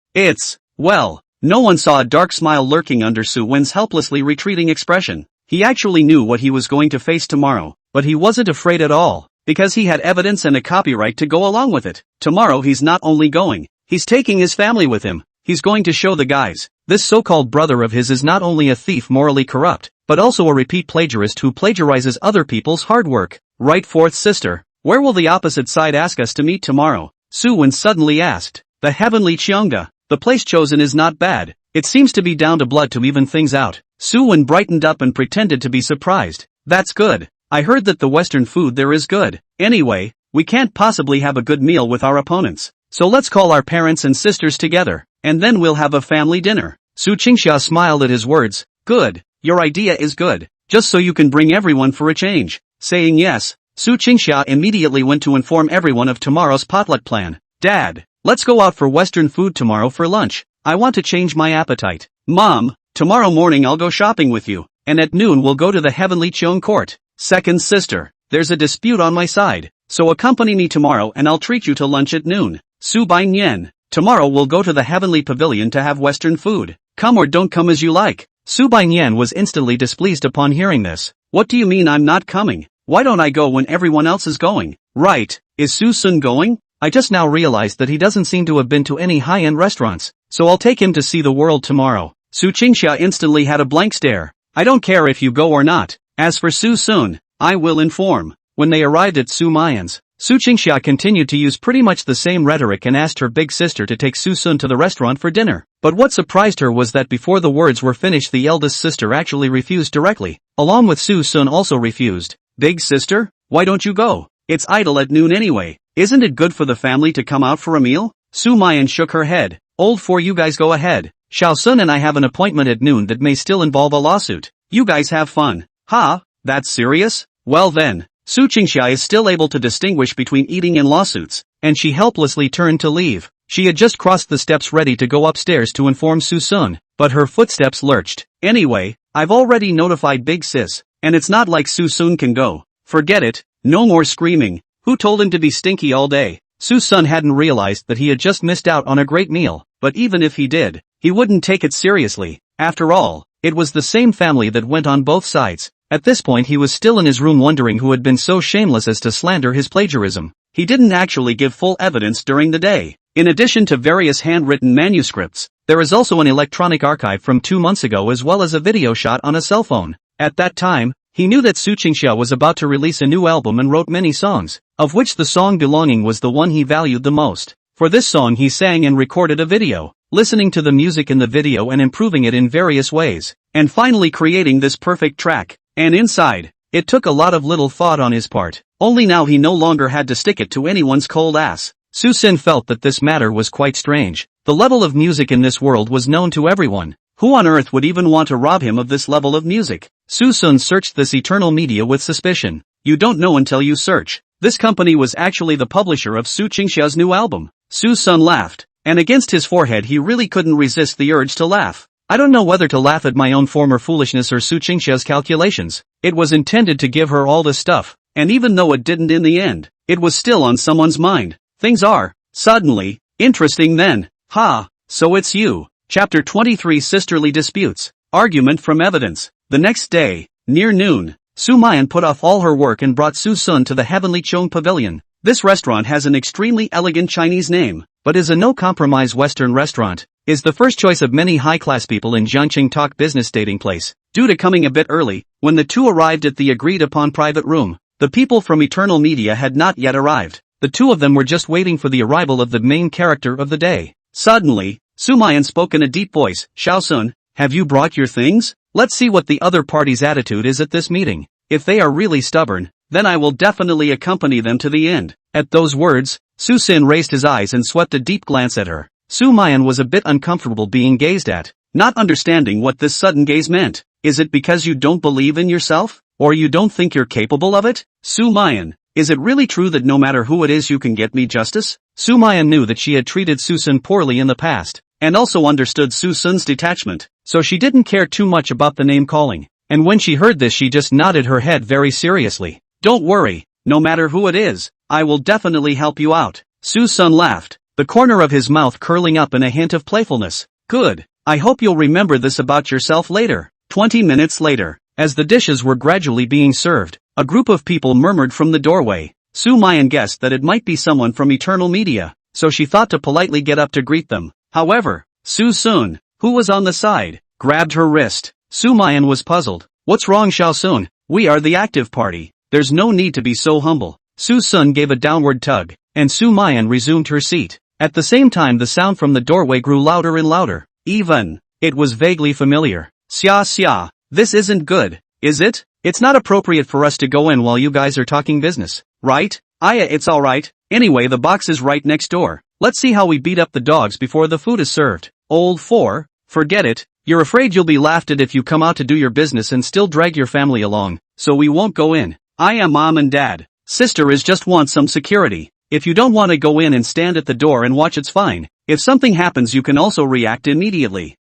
Well, no one saw a dark smile lurking under Su Wen's helplessly retreating expression. He actually knew what he was going to face tomorrow, but he wasn't afraid at all, because he had evidence and a copyright to go along with it. Tomorrow he's not only going, he's taking his family with him. He's going to show the guys. This so-called brother of his is not only a thief morally corrupt, but also a repeat plagiarist who plagiarizes other people's hard work. Right, fourth sister? Where will the opposite side ask us to meet tomorrow? Su Wen suddenly asked. The heavenly Qiongda. The place chosen is not bad. It seems to be down to blood to even things out. Su Wen brightened up and pretended to be surprised. That's good. I heard that the Western food there is good. Anyway, we can't possibly have a good meal with our opponents. So let's call our parents and sisters together, and then we'll have a family dinner. Su Qingsha smiled at his words. Good. Your idea is good. Just so you can bring everyone for a change. Saying yes, Su Qingsha immediately went to inform everyone of tomorrow's potluck plan. Dad, let's go out for Western food tomorrow for lunch. I want to change my appetite. Mom, tomorrow morning I'll go shopping with you, and at noon we'll go to the heavenly Qiong court. Second sister, there's a dispute on my side, so accompany me tomorrow and I'll treat you to lunch at noon. Su Baiyan, tomorrow we'll go to the heavenly pavilion to have Western food. Come or don't come as you like. Su Baiyan was instantly displeased upon hearing this. What do you mean I'm not coming? Why don't I go when everyone else is going? Right, is Suson going? I just now realized that he doesn't seem to have been to any high-end restaurants, so I'll take him to see the world tomorrow. Su Qingsha instantly had a blank stare. I don't care if you go or not. As for Suson, I will inform. When they arrived at Sumayan's, Su Qingsha continued to use pretty much the same rhetoric and asked her big sister to take Suson to the restaurant for dinner. But what surprised her was that before the words were finished the eldest sister actually refused directly, along with Suson also refused. Big sister, why don't you go? It's idle at noon anyway. Isn't it good for the family to come out for a meal? Sumayan shook her head. Old for you guys go ahead. Xiaosun and I have an appointment at noon that may still involve a lawsuit. You guys have fun. Ha, that's serious? Well then. Su Qingsha is still able to distinguish between eating and lawsuits, and she helplessly turned to leave. She had just crossed the steps ready to go upstairs to inform Suson, but her footsteps lurched. Anyway, I've already notified Big Sis, and it's not like Suson can go. Forget it, no more screaming. Who told him to be stinky all day? Suson hadn't realized that he had just missed out on a great meal, but even if he did, he wouldn't take it seriously. After all, it was the same family that went on both sides. At this point he was still in his room wondering who had been so shameless as to slander his plagiarism. He didn't actually give full evidence during the day. In addition to various handwritten manuscripts, there is also an electronic archive from 2 months ago as well as a video shot on a cell phone. At that time, he knew that Su Qingsha was about to release a new album and wrote many songs, of which the song Belonging was the one he valued the most. For this song he sang and recorded a video, listening to the music in the video and improving it in various ways, and finally creating this perfect track. And inside, it took a lot of little thought on his part, only now he no longer had to stick it to anyone's cold ass. Suson felt that this matter was quite strange. The level of music in this world was known to everyone. Who on earth would even want to rob him of this level of music? Suson searched this eternal media with suspicion. You don't know until you search. This company was actually the publisher of Su Qingsha's new album. Suson laughed, and against his forehead he really couldn't resist the urge to laugh. I don't know whether to laugh at my own former foolishness or Su Qingsha's calculations. It was intended to give her all this stuff, and even though it didn't in the end, it was still on someone's mind. Things are, suddenly, interesting then. Ha, so it's you. Chapter 23 Sisterly Disputes. Argument from Evidence. The next day, near noon, Sumayan put off all her work and brought Suson to the Heavenly Qiong Pavilion. This restaurant has an extremely elegant Chinese name, but is a no-compromise Western restaurant. Is the first choice of many high-class people in Jiangqing Talk business dating place. Due to coming a bit early, when the two arrived at the agreed-upon private room, the people from Eternal Media had not yet arrived. The two of them were just waiting for the arrival of the main character of the day. Suddenly, Sumayan spoke in a deep voice. Xiaosun, have you brought your things? Let's see what the other party's attitude is at this meeting. If they are really stubborn, then I will definitely accompany them to the end. At those words, Suson raised his eyes and swept a deep glance at her. Sumayan was a bit uncomfortable being gazed at, not understanding what this sudden gaze meant. Is it because you don't believe in yourself? Or you don't think you're capable of it? Sumayan, is it really true that no matter who it is you can get me justice? Sumayan knew that she had treated Suson poorly in the past, and also understood Suson's detachment, so she didn't care too much about the name calling. And when she heard this she just nodded her head very seriously. Don't worry, no matter who it is, I will definitely help you out. Suson laughed, the corner of his mouth curling up in a hint of playfulness. Good, I hope you'll remember this about yourself later. 20 minutes later, as the dishes were gradually being served, a group of people murmured from the doorway. Sumayan guessed that it might be someone from Eternal Media, so she thought to politely get up to greet them. However, Suson, who was on the side, grabbed her wrist. Sumayan was puzzled. What's wrong, Suson? We are the active party. There's no need to be so humble. Suson gave a downward tug, and Sumayan resumed her seat. At the same time the sound from the doorway grew louder and louder. Even, it was vaguely familiar. Xia, this isn't good, is it? It's not appropriate for us to go in while you guys are talking business, right? It's alright. Anyway, the box is right next door. Let's see how we beat up the dogs before the food is served. Old 4, forget it. You're afraid you'll be laughed at if you come out to do your business and still drag your family along, so we won't go in. I am mom and dad. Sister is just wants some security. If you don't want to go in and stand at the door and watch, it's fine. If something happens you can also react immediately.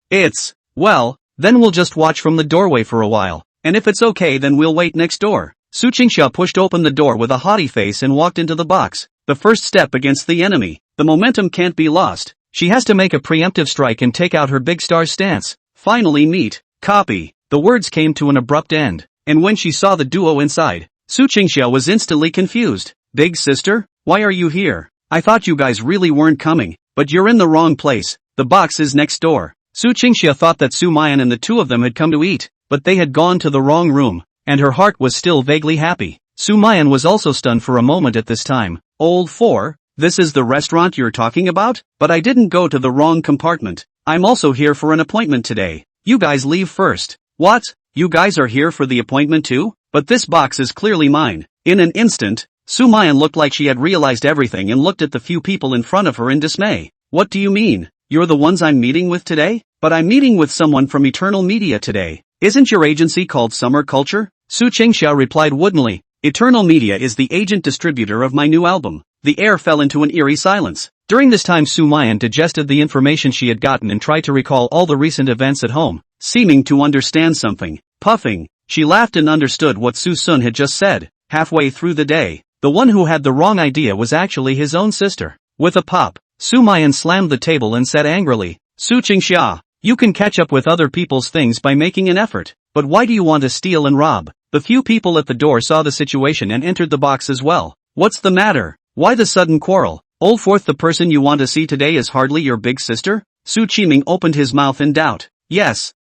Well, then we'll just watch from the doorway for a while. And if it's okay then we'll wait next door. Su Qingsha pushed open the door with a haughty face and walked into the box. The first step against the enemy. The momentum can't be lost. She has to make a preemptive strike and take out her big star stance. Finally meet, copy. The words came to an abrupt end. And when she saw the duo inside, Su Qingsha was instantly confused. Big sister? Why are you here? I thought you guys really weren't coming, but you're in the wrong place. The box is next door. Su Qingsha thought that Sumayan and the two of them had come to eat, but they had gone to the wrong room, and her heart was still vaguely happy. Sumayan was also stunned for a moment at this time. Old 4, this is the restaurant you're talking about? But I didn't go to the wrong compartment. I'm also here for an appointment today. You guys leave first. What? You guys are here for the appointment too? But this box is clearly mine. In an instant, Sumayan looked like she had realized everything and looked at the few people in front of her in dismay. What do you mean? You're the ones I'm meeting with today? But I'm meeting with someone from Eternal Media today. Isn't your agency called Summer Culture? Su Qingsha replied woodenly. Eternal Media is the agent distributor of my new album. The air fell into an eerie silence. During this time Sumayan digested the information she had gotten and tried to recall all the recent events at home, seeming to understand something. Puffing, she laughed and understood what Suson had just said. Halfway through the day, the one who had the wrong idea was actually his own sister. With a pop, Sumayan slammed the table and said angrily, Su Qingsha, you can catch up with other people's things by making an effort, but why do you want to steal and rob? The few people at the door saw the situation and entered the box as well. What's the matter? Why the sudden quarrel? Old Fourth, the person you want to see today is hardly your big sister? Su Qiming opened his mouth in doubt. Yes.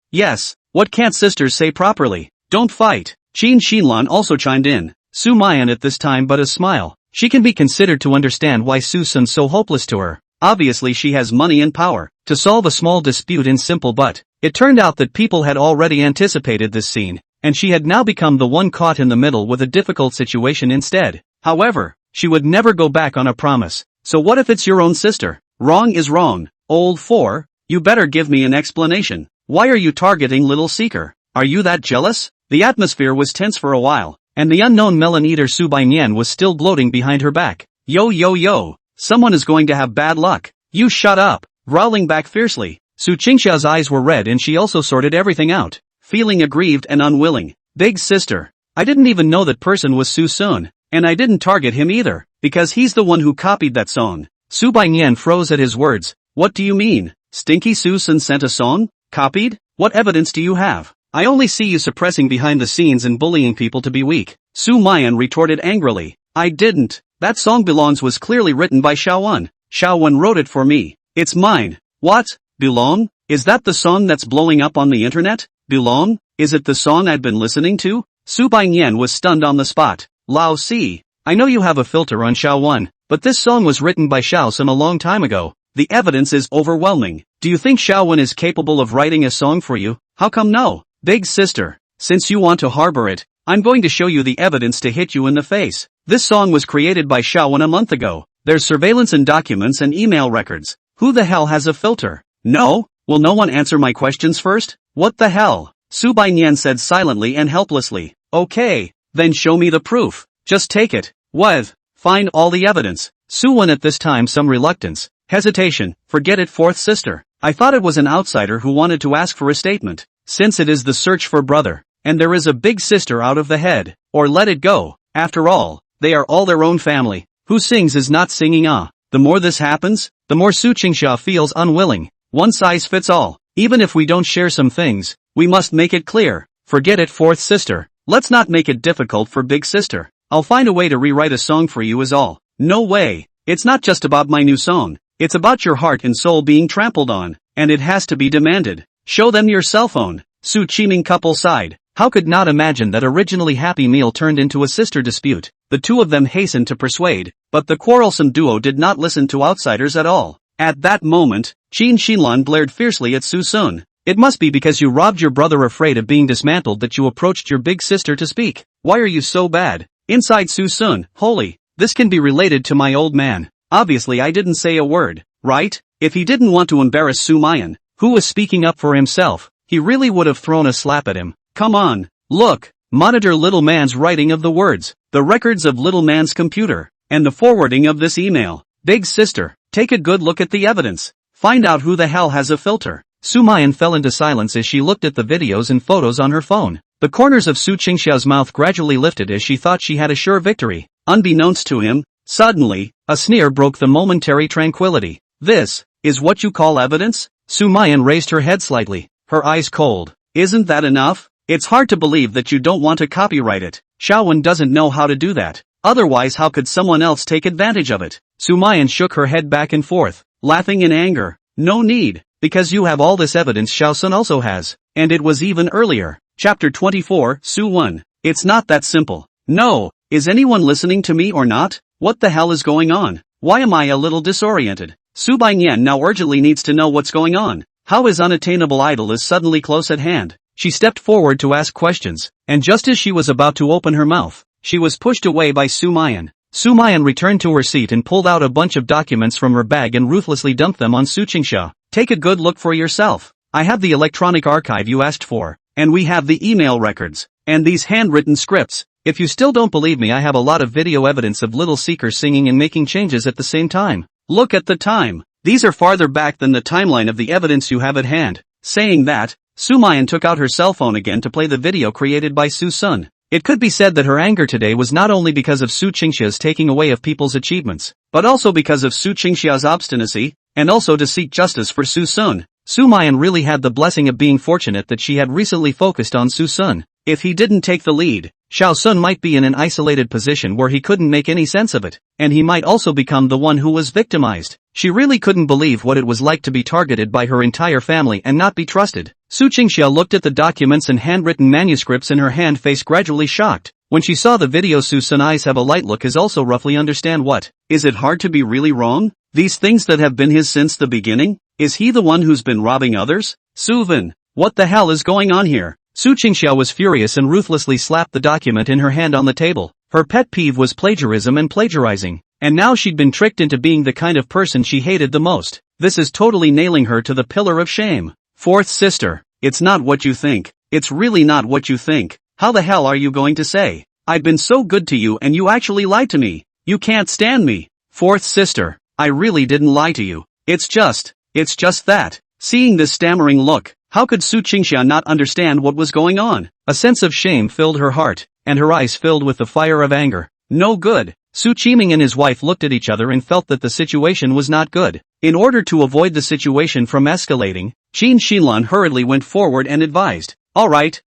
What can't sisters say properly? Don't fight. Qin Xinlan also chimed in. Sumayan at this time but a smile. She can be considered to understand why Suson's so hopeless to her. Obviously she has money and power to solve a small dispute in simple, but it turned out that people had already anticipated this scene, and she had now become the one caught in the middle with a difficult situation instead. However, she would never go back on a promise. So what if it's your own sister? Wrong is wrong. Old 4, you better give me an explanation. Why are you targeting Little Seeker? Are you that jealous? The atmosphere was tense for a while, and the unknown melon eater Subainian was still gloating behind her back. Yo, someone is going to have bad luck. You shut up. Growling back fiercely, Su Qingsha's eyes were red and she also sorted everything out, feeling aggrieved and unwilling. Big sister, I didn't even know that person was Suson, and I didn't target him either, because he's the one who copied that song. Subainian froze at his words. What do you mean? Stinky Suson sent a song? Copied? What evidence do you have? I only see you suppressing behind the scenes and bullying people to be weak. Sumayan retorted angrily. I didn't. That song was clearly written by Shaowen. Shaowen wrote it for me. It's mine. What? Belong? Is that the song that's blowing up on the internet? Belong? Is it the song I'd been listening to? Subainian was stunned on the spot. Lao Si, I know you have a filter on Shaowen, but this song was written by Shaosun a long time ago. The evidence is overwhelming. Do you think Shaowen is capable of writing a song for you? How come no? Big sister, since you want to harbor it, I'm going to show you the evidence to hit you in the face. This song was created by Shaowen a month ago. There's surveillance and documents and email records. Who the hell has a filter? No? Will no one answer my questions first? What the hell? Sumayan said silently and helplessly. Okay, then show me the proof. Just take it. What? Find all the evidence. Suyen at this time some reluctance. Hesitation. Forget it, fourth sister. I thought it was an outsider who wanted to ask for a statement. Since it is the search for brother. And there is a big sister out of the head. Or let it go. After all, they are all their own family. Who sings is not singing The more this happens, the more Su Qingsha feels unwilling. One size fits all. Even if we don't share some things, we must make it clear. Forget it, fourth sister. Let's not make it difficult for big sister. I'll find a way to rewrite a song for you is all. No way. It's not just about my new song. It's about your heart and soul being trampled on. And it has to be demanded. Show them your cell phone. Su Qiming couple sighed. How could not imagine that originally happy meal turned into a sister dispute. The two of them hastened to persuade, but the quarrelsome duo did not listen to outsiders at all. At that moment, Qin Xinlan glared fiercely at Suson. It must be because you robbed your brother afraid of being dismantled that you approached your big sister to speak. Why are you so bad? Inside Suson, holy, this can be related to my old man. Obviously I didn't say a word, right? If he didn't want to embarrass Sumayan, who was speaking up for himself, he really would have thrown a slap at him. Come on, look, monitor little man's writing of the words, the records of little man's computer, and the forwarding of this email. Big sister, take a good look at the evidence. Find out who the hell has a filter. Sumayan fell into silence as she looked at the videos and photos on her phone. The corners of Su Qingsha's mouth gradually lifted as she thought she had a sure victory. Unbeknownst to him, suddenly, a sneer broke the momentary tranquility. This is what you call evidence? Sumayan raised her head slightly, her eyes cold. Isn't that enough? It's hard to believe that you don't want to copyright it. Shaowen doesn't know how to do that. Otherwise how could someone else take advantage of it? Sumayan shook her head back and forth, laughing in anger. No need, because you have all this evidence Shaosun also has. And it was even earlier. Chapter 24, Suwen. It's not that simple. No, is anyone listening to me or not? What the hell is going on? Why am I a little disoriented? Sumayan now urgently needs to know what's going on. How his unattainable idol is suddenly close at hand. She stepped forward to ask questions, and just as she was about to open her mouth, she was pushed away by Sumayan. Sumayan returned to her seat and pulled out a bunch of documents from her bag and ruthlessly dumped them on Su Qingsha. Take a good look for yourself. I have the electronic archive you asked for, and we have the email records, and these handwritten scripts. If you still don't believe me, I have a lot of video evidence of little seekers singing and making changes at the same time. Look at the time. These are farther back than the timeline of the evidence you have at hand. Saying that, Sumayan took out her cell phone again to play the video created by Suson. It could be said that her anger today was not only because of Su Qingsha's taking away of people's achievements, but also because of Su Qingsha's obstinacy, and also to seek justice for Suson. Sumayan really had the blessing of being fortunate that she had recently focused on Suson. If he didn't take the lead, Shaosun might be in an isolated position where he couldn't make any sense of it, and he might also become the one who was victimized. She really couldn't believe what it was like to be targeted by her entire family and not be trusted. Su Qingsha looked at the documents and handwritten manuscripts in her hand, face gradually shocked. When she saw the video, Susun's eyes have a light look as also roughly understand what. Is it hard to be really wrong? These things that have been his since the beginning? Is he the one who's been robbing others? Suven, what the hell is going on here? Su Qingsha was furious and ruthlessly slapped the document in her hand on the table. Her pet peeve was plagiarism and plagiarizing. And now she'd been tricked into being the kind of person she hated the most. This is totally nailing her to the pillar of shame. Fourth sister, it's not what you think. It's really not what you think. How the hell are you going to say, I've been so good to you and you actually lied to me? You can't stand me. Fourth sister, I really didn't lie to you. It's just that. Seeing this stammering look, how could Su Qingsha not understand what was going on? A sense of shame filled her heart, and her eyes filled with the fire of anger. No good. Su Qiming and his wife looked at each other and felt that the situation was not good. In order to avoid the situation from escalating, Qin Xinlan hurriedly went forward and advised, Alright,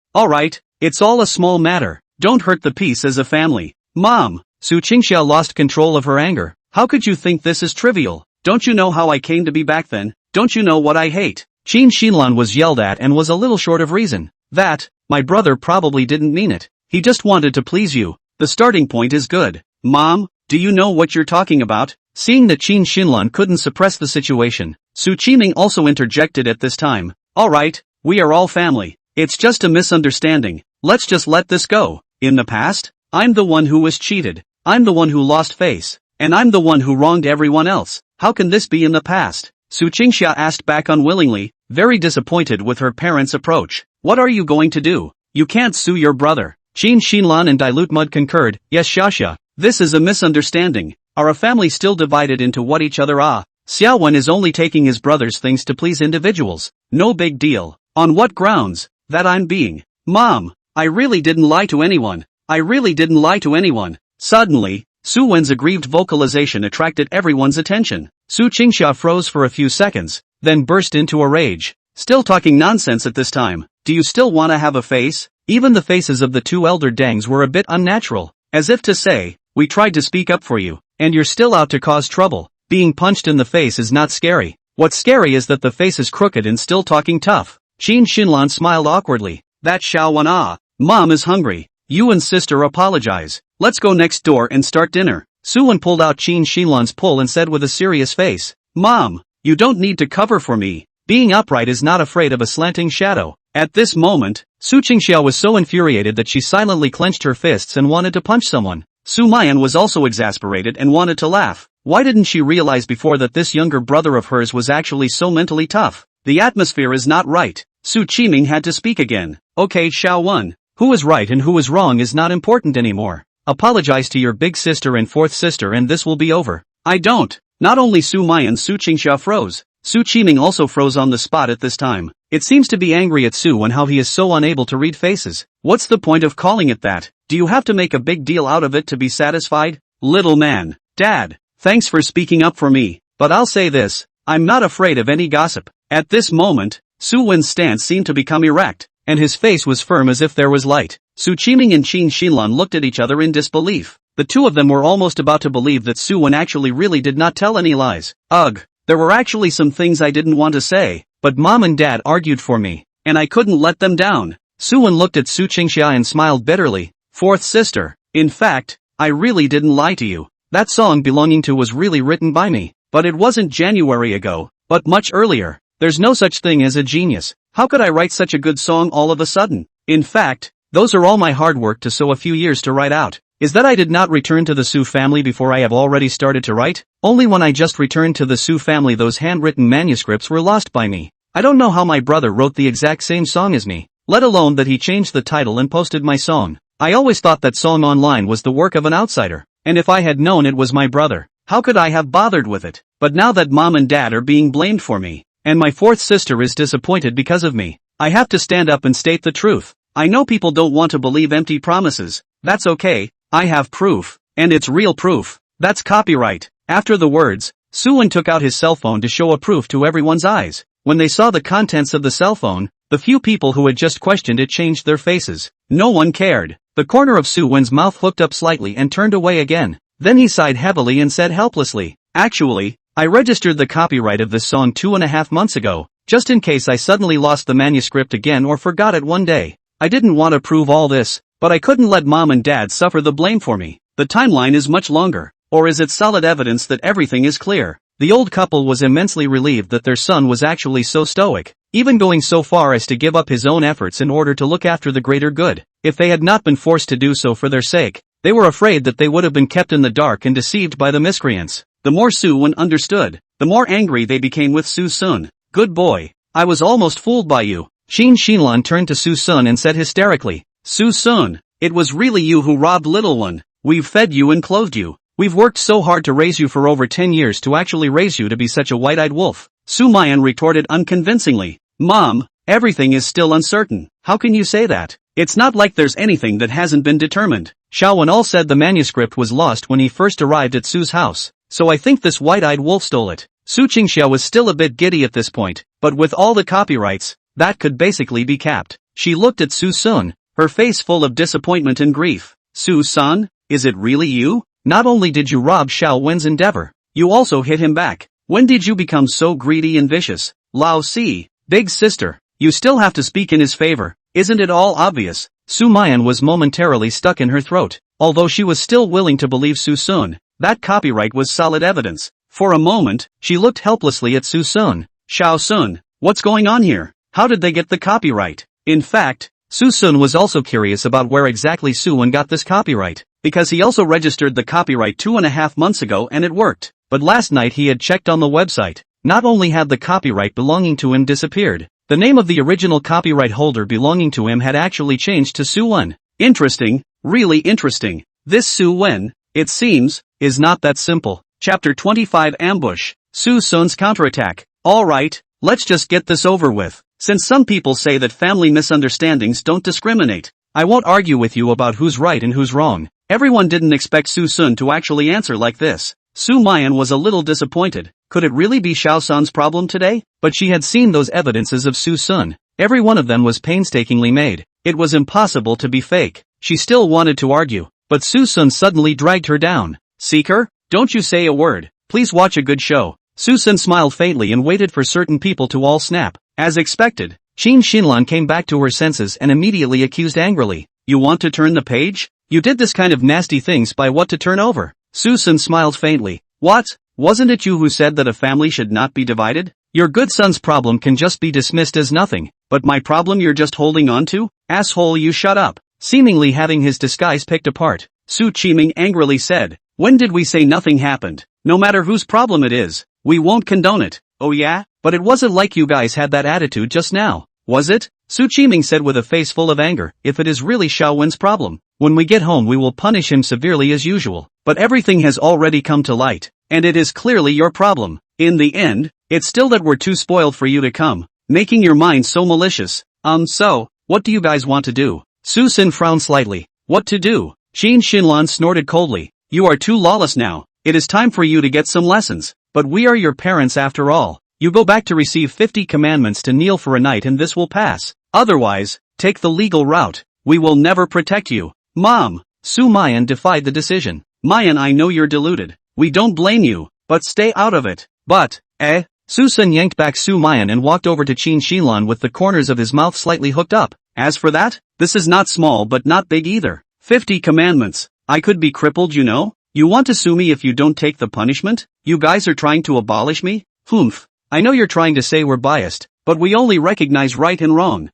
it's all a small matter. Don't hurt the peace as a family. Mom, Su Qingsha lost control of her anger. How could you think this is trivial? Don't you know how I came to be back then? Don't you know what I hate? Qin Xinlan was yelled at and was a little short of reason. That, my brother probably didn't mean it. He just wanted to please you. The starting point is good. Mom, do you know what you're talking about? Seeing that Qin Xinlan couldn't suppress the situation, Su Qiming also interjected at this time. Alright, we are all family. It's just a misunderstanding. Let's just let this go. In the past, I'm the one who was cheated. I'm the one who lost face. And I'm the one who wronged everyone else. How can this be in the past? Su Qingxia asked back unwillingly, very disappointed with her parents' approach. What are you going to do? You can't sue your brother. Qin Xinlan and Dilute Mud concurred, yes Xia. This is a misunderstanding. Are a family still divided into what each other are? Xiaowen is only taking his brother's things to please individuals. No big deal. On what grounds? That I'm being. Mom, I really didn't lie to anyone. I really didn't lie to anyone. Suddenly, Suwen's aggrieved vocalization attracted everyone's attention. Su Qingxia froze for a few seconds, then burst into a rage. Still talking nonsense at this time. Do you still wanna have a face? Even the faces of the two elder Dangs were a bit unnatural, as if to say, we tried to speak up for you, and you're still out to cause trouble. Being punched in the face is not scary. What's scary is that the face is crooked and still talking tough. Qin Xinlan smiled awkwardly. That Xiaowen Mom is hungry. You and sister apologize. Let's go next door and start dinner. Suyen pulled out Qin Xinlan's pull and said with a serious face. Mom, you don't need to cover for me. Being upright is not afraid of a slanting shadow. At this moment, Su Qingxia was so infuriated that she silently clenched her fists and wanted to punch someone. Sumayan was also exasperated and wanted to laugh. Why didn't she realize before that this younger brother of hers was actually so mentally tough? The atmosphere is not right. Su Qiming had to speak again. Okay Xiaowen, who is right and who is wrong is not important anymore. Apologize to your big sister and fourth sister and this will be over. I don't. Not only Sumayan Su Qingxia froze. Su Qiming also froze on the spot at this time. It seems to be angry at Su and how he is so unable to read faces. What's the point of calling it that? Do you have to make a big deal out of it to be satisfied? Little man. Dad, thanks for speaking up for me, but I'll say this, I'm not afraid of any gossip. At this moment, Suwen's stance seemed to become erect, and his face was firm as if there was light. Su Qiming and Qin Xinlan looked at each other in disbelief. The two of them were almost about to believe that Suwen actually really did not tell any lies. Ugh. There were actually some things I didn't want to say, but Mom and Dad argued for me, and I couldn't let them down. Suwen looked at Su Qingxia and smiled bitterly. Fourth sister, in fact, I really didn't lie to you. That song belonging to was really written by me, but it wasn't January ago, but much earlier. There's no such thing as a genius. How could I write such a good song all of a sudden? In fact, those are all my hard work to sow a few years to write out. Is that I did not return to the Su family before I have already started to write? Only when I just returned to the Su family those handwritten manuscripts were lost by me. I don't know how my brother wrote the exact same song as me, let alone that he changed the title and posted my song. I always thought that song online was the work of an outsider, and if I had known it was my brother, how could I have bothered with it? But now that Mom and Dad are being blamed for me, and my fourth sister is disappointed because of me, I have to stand up and state the truth. I know people don't want to believe empty promises. That's okay. I have proof, and it's real proof. That's copyright. After the words, Suyen took out his cell phone to show a proof to everyone's eyes. When they saw the contents of the cell phone, the few people who had just questioned it changed their faces. No one cared. The corner of Suwen's mouth hooked up slightly and turned away again. Then he sighed heavily and said helplessly, actually, I registered the copyright of this song 2.5 months ago, just in case I suddenly lost the manuscript again or forgot it one day. I didn't want to prove all this, but I couldn't let Mom and Dad suffer the blame for me. The timeline is much longer. Or is it solid evidence that everything is clear? The old couple was immensely relieved that their son was actually so stoic, even going so far as to give up his own efforts in order to look after the greater good. If they had not been forced to do so for their sake, they were afraid that they would have been kept in the dark and deceived by the miscreants. The more Suwen understood, the more angry they became with Suson. Good boy. I was almost fooled by you. Qin Xinlan turned to Suson and said hysterically, Suson, it was really you who robbed little one. We've fed you and clothed you. We've worked so hard to raise you for over 10 years to actually raise you to be such a white-eyed wolf. Sumayan retorted unconvincingly. Mom, everything is still uncertain. How can you say that? It's not like there's anything that hasn't been determined. Xiaowen said the manuscript was lost when he first arrived at Su's house, so I think this white-eyed wolf stole it. Su Qingxia was still a bit giddy at this point, but with all the copyrights, that could basically be capped. She looked at Suson, her face full of disappointment and grief. Suson, is it really you? Not only did you rob Xiaowen's endeavor, you also hit him back. When did you become so greedy and vicious? Lao Si, big sister, you still have to speak in his favor, isn't it all obvious? Sumayan was momentarily stuck in her throat, although she was still willing to believe Suson. That copyright was solid evidence. For a moment, she looked helplessly at Suson. Xiaosun, what's going on here? How did they get the copyright? In fact, Suson was also curious about where exactly Suwen got this copyright, because he also registered the copyright 2.5 months ago and it worked. But last night he had checked on the website, Not only had the copyright belonging to him disappeared, the name of the original copyright holder belonging to him had actually changed to Suan. Interesting, really interesting. This Suyen, it seems, is not that simple. Chapter 25 Ambush. Suson's counterattack. Alright, let's just get this over with. Since some people say that family misunderstandings don't discriminate, I won't argue with you about who's right and who's wrong. Everyone didn't expect Suson to actually answer like this. Sumayan was a little disappointed. Could it really be Xiaoson's problem today? But she had seen those evidences of Suson. Every one of them was painstakingly made. It was impossible to be fake. She still wanted to argue, but Suson suddenly dragged her down. Seeker, don't you say a word. Please watch a good show. Suson smiled faintly and waited for certain people to all snap. As expected, Qin Xinlan came back to her senses and immediately accused angrily. You want to turn the page? You did this kind of nasty things by what to turn over? Suson smiled faintly. What? Wasn't it you who said that a family should not be divided? Your good son's problem can just be dismissed as nothing, but my problem you're just holding on to? Asshole, you shut up. Seemingly having his disguise picked apart, Su Qiming angrily said. When did we say nothing happened? No matter whose problem it is, we won't condone it. Oh yeah? But it wasn't like you guys had that attitude just now, was it? Su Qiming said with a face full of anger. If it is really Xiaowen's problem, when we get home we will punish him severely as usual. But everything has already come to light, and it is clearly your problem. In the end, it's still that we're too spoiled for you to come, making your mind so malicious. So, what do you guys want to do? Suson frowned slightly. What to do? Qin Xinlan snorted coldly. You are too lawless now. It is time for you to get some lessons. But we are your parents after all. You go back to receive 50 commandments to kneel for a night and this will pass. Otherwise, take the legal route. We will never protect you. Mom! Sumayan defied the decision. Mayan, I know you're deluded. We don't blame you, but stay out of it. But, Suson yanked back Sumayan and walked over to Qin Xinlan with the corners of his mouth slightly hooked up. As for that, this is not small but not big either. 50 commandments. I could be crippled, you know? You want to sue me if you don't take the punishment? You guys are trying to abolish me? Humph. I know you're trying to say we're biased, but we only recognize right and wrong.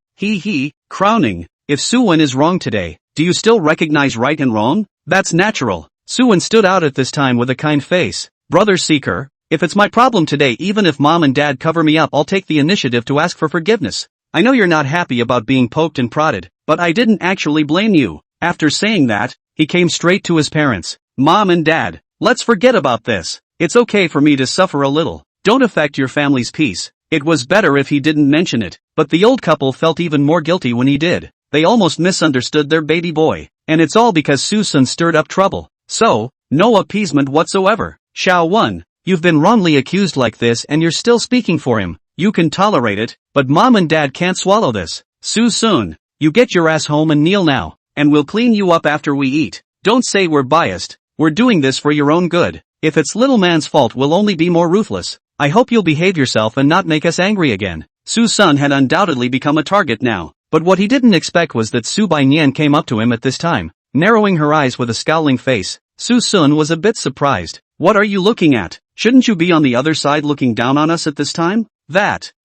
Crowning. If Suen is wrong today, do you still recognize right and wrong? That's natural. Suen stood out at this time with a kind face. Brother Seeker, if it's my problem today, even if mom and dad cover me up, I'll take the initiative to ask for forgiveness. I know you're not happy about being poked and prodded, but I didn't actually blame you. After saying that, he came straight to his parents. Mom and dad, let's forget about this. It's okay for me to suffer a little. Don't affect your family's peace. It was better if he didn't mention it, but the old couple felt even more guilty when he did. They almost misunderstood their baby boy, and it's all because Suson stirred up trouble. So, no appeasement whatsoever. Xiaowen, you've been wrongly accused like this and you're still speaking for him. You can tolerate it, but mom and dad can't swallow this. Suson, you get your ass home and kneel now, and we'll clean you up after we eat. Don't say we're biased. We're doing this for your own good. If it's little man's fault, we'll only be more ruthless. I hope you'll behave yourself and not make us angry again. Suson had undoubtedly become a target now, but what he didn't expect was that Su Baiyan came up to him at this time. Narrowing her eyes with a scowling face, Suson was a bit surprised. What are you looking at? Shouldn't you be on the other side looking down on us at this time?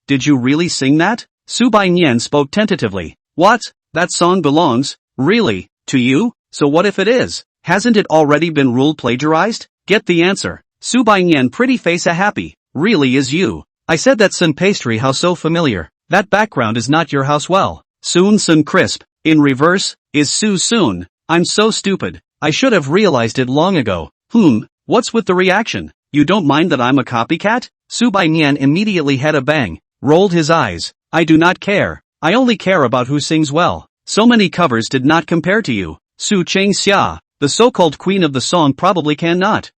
Did you really sing that? Su Baiyan spoke tentatively. What? That song belongs, really, to you? So what if it is? Hasn't it already been ruled plagiarized? Get the answer. Su Baiyan pretty face a happy. Really is you. I said that Sun pastry house so familiar. That background is not your house well. Sun crisp. In reverse, is Suson. I'm so stupid. I should have realized it long ago. What's with the reaction? You don't mind that I'm a copycat? Su Baiyan immediately had a bang, rolled his eyes. I do not care. I only care about who sings well. So many covers did not compare to you. Su Chengxia, the so-called queen of the song, probably cannot.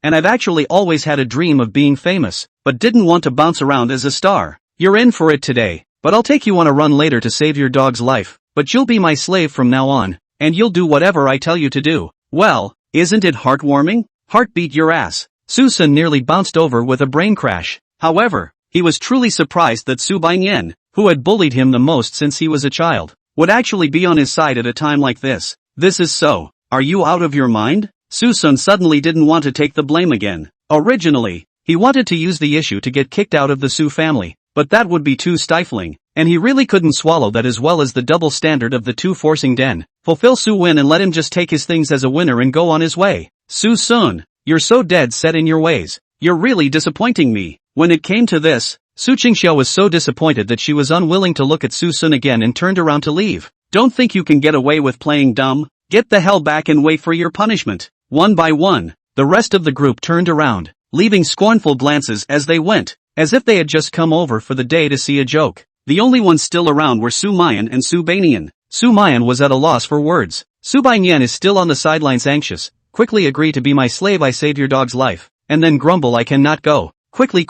And I've actually always had a dream of being famous, but didn't want to bounce around as a star. You're in for it today, but I'll take you on a run later to save your dog's life. But you'll be my slave from now on, and you'll do whatever I tell you to do. Well, isn't it heartwarming? Heartbeat your ass. Suson nearly bounced over with a brain crash. However, he was truly surprised that Su Baiyan, who had bullied him the most since he was a child, would actually be on his side at a time like this. This is so. Are you out of your mind? Suson suddenly didn't want to take the blame again. Originally, he wanted to use the issue to get kicked out of the Su family, but that would be too stifling, and he really couldn't swallow that, as well as the double standard of the two forcing Den. Fulfill Suyen and let him just take his things as a winner and go on his way. Suson, you're so dead set in your ways. You're really disappointing me. When it came to this, Su Qingxiao was so disappointed that she was unwilling to look at Suson again and turned around to leave. Don't think you can get away with playing dumb? Get the hell back and wait for your punishment. One by one, the rest of the group turned around, leaving scornful glances as they went, as if they had just come over for the day to see a joke. The only ones still around were Sumayan and Subainian. Sumayan was at a loss for words. Subainian is still on the sidelines anxious. Quickly agree to be my slave, I saved your dog's life, and then grumble I cannot go. Quickly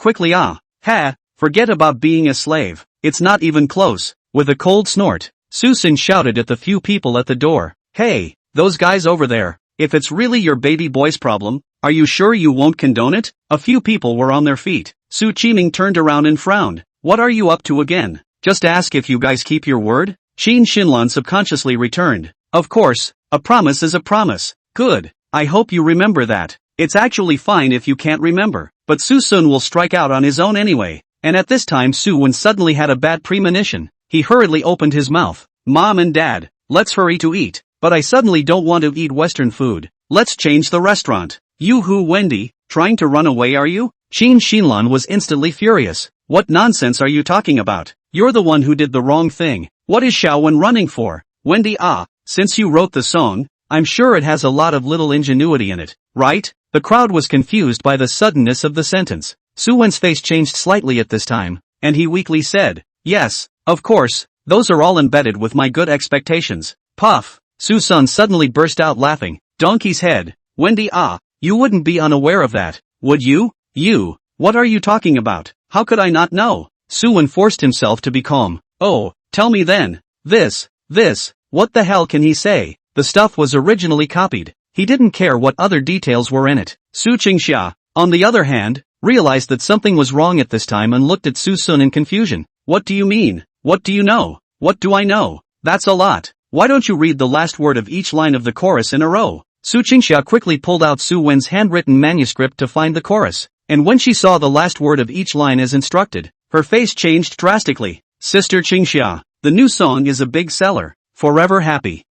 forget about being a slave. It's not even close. With a cold snort, Suson shouted at the few people at the door. Hey, those guys over there, if it's really your baby boy's problem, are you sure you won't condone it? A few people were on their feet. Su Qiming turned around and frowned. What are you up to again? Just ask if you guys keep your word? Qin Shinlan subconsciously returned. Of course, a promise is a promise. Good. I hope you remember that. It's actually fine if you can't remember, but Suson will strike out on his own anyway. And at this time Suwen suddenly had a bad premonition. He hurriedly opened his mouth. Mom and Dad, let's hurry to eat. But I suddenly don't want to eat Western food. Let's change the restaurant. You who, Wendy, trying to run away are you? Qin Shinlan was instantly furious. What nonsense are you talking about? You're the one who did the wrong thing. What is Xiaowen running for? Wendy, since you wrote the song, I'm sure it has a lot of little ingenuity in it, right? The crowd was confused by the suddenness of the sentence. Suwen's face changed slightly at this time, and he weakly said, yes, of course, those are all embedded with my good expectations. Puff. Suson suddenly burst out laughing. Donkey's head. Wendy, you wouldn't be unaware of that, would you? You, what are you talking about? How could I not know? Suwen forced himself to be calm. Oh, tell me then. This, what the hell can he say? The stuff was originally copied. He didn't care what other details were in it. Su Qingxia, on the other hand, realized that something was wrong at this time and looked at Suson in confusion. What do you mean? What do you know? What do I know? That's a lot. Why don't you read the last word of each line of the chorus in a row? Su Qingxia quickly pulled out Su Wen's handwritten manuscript to find the chorus, and when she saw the last word of each line as instructed, her face changed drastically. Sister Qingxia, the new song is a big seller. Forever happy.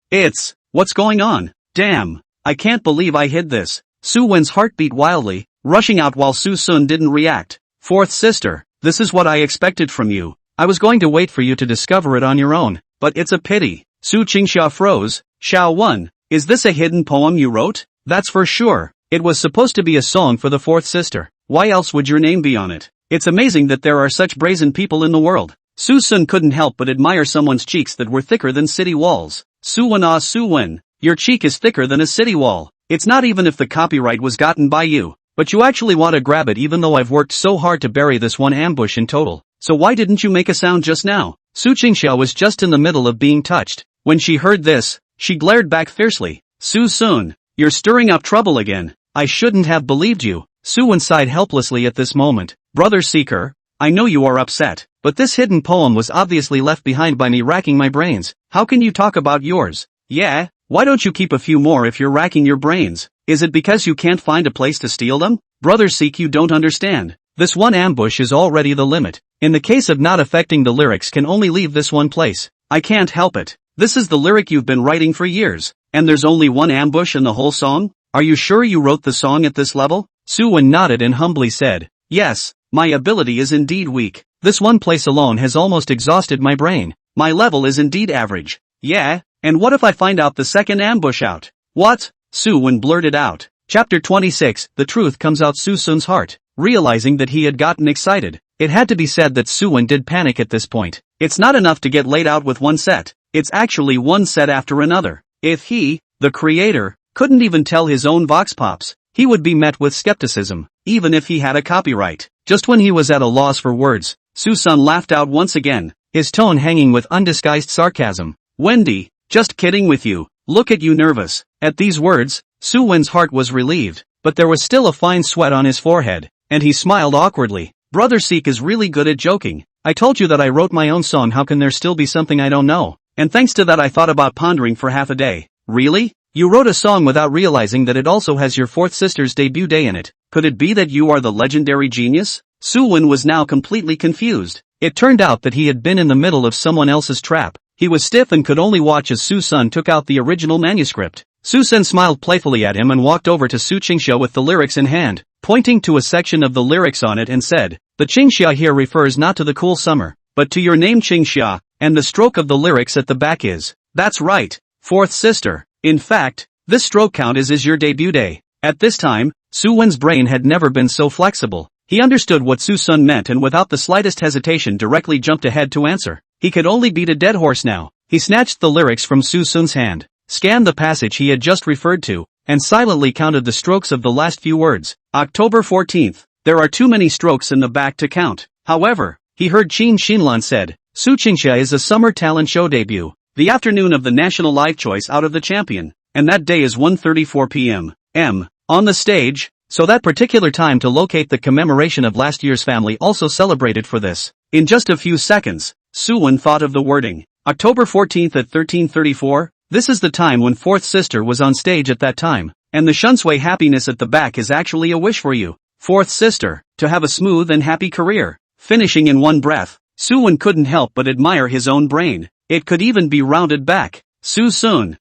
What's going on? Damn, I can't believe I hid this. Su Wen's heart beat wildly, rushing out while Suson didn't react. Fourth sister, this is what I expected from you. I was going to wait for you to discover it on your own, but it's a pity. Su Qingxia froze. Xiao, is this a hidden poem you wrote? That's for sure. It was supposed to be a song for the fourth sister. Why else would your name be on it? It's amazing that there are such brazen people in the world. Suson couldn't help but admire someone's cheeks that were thicker than city walls. Suwen, your cheek is thicker than a city wall. It's not even if the copyright was gotten by you, but you actually want to grab it even though I've worked so hard to bury this one ambush in total. So why didn't you make a sound just now? Su Qingxia was just in the middle of being touched. When she heard this, she glared back fiercely. Suson, you're stirring up trouble again. I shouldn't have believed you. Suwen sighed helplessly at this moment. Brother Seeker, I know you are upset, but this hidden poem was obviously left behind by me racking my brains. How can you talk about yours? Yeah, why don't you keep a few more if you're racking your brains? Is it because you can't find a place to steal them? Brother Seek, you don't understand. This one ambush is already the limit. In the case of not affecting the lyrics can only leave this one place. I can't help it. This is the lyric you've been writing for years, and there's only one ambush in the whole song? Are you sure you wrote the song at this level? Suwen nodded and humbly said, yes, my ability is indeed weak. This one place alone has almost exhausted my brain. My level is indeed average. Yeah, and what if I find out the second ambush out? What? Suwen blurted out. Chapter 26, the truth comes out. Suson's heart, realizing that he had gotten excited. It had to be said that Suwen did panic at this point. It's not enough to get laid out with one set. It's actually one set after another. If he, the creator, couldn't even tell his own vox pops, he would be met with skepticism, even if he had a copyright. Just when he was at a loss for words, Suson laughed out once again, his tone hanging with undisguised sarcasm. Wendy, just kidding with you. Look at you nervous. At these words, Suwen's heart was relieved, but there was still a fine sweat on his forehead, and he smiled awkwardly. Brother Seek is really good at joking. I told you that I wrote my own song. How can there still be something I don't know? And thanks to that I thought about pondering for half a day. Really? You wrote a song without realizing that it also has your fourth sister's debut day in it. Could it be that you are the legendary genius? Suwen was now completely confused. It turned out that he had been in the middle of someone else's trap. He was stiff and could only watch as Suson took out the original manuscript. Suson smiled playfully at him and walked over to Su Qingxia with the lyrics in hand. pointing to a section of the lyrics on it and said, "The Qingxia here refers not to the cool summer, but to your name Qingxia, and the stroke of the lyrics at the back is, that's right, fourth sister. In fact, this stroke count is your debut day." At this time, Suwen's brain had never been so flexible. He understood what Suson meant and without the slightest hesitation directly jumped ahead to answer. He could only beat a dead horse now. He snatched the lyrics from Suson's hand, scanned the passage he had just referred to, and silently counted the strokes of the last few words. October 14th. There are too many strokes in the back to count. However, he heard Qin Xinlan said, Su Qingxia is a summer talent show debut, the afternoon of the national live choice out of the champion, and that day is 1:34 p.m. On the stage, so that particular time to locate the commemoration of last year's family also celebrated for this. In just a few seconds, Suwen thought of the wording. October 14th at 13:34, this is the time when fourth sister was on stage at that time, and the Shunsui happiness at the back is actually a wish for you, fourth sister, to have a smooth and happy career. Finishing in one breath, Suwen couldn't help but admire his own brain. It could even be rounded back. Suson,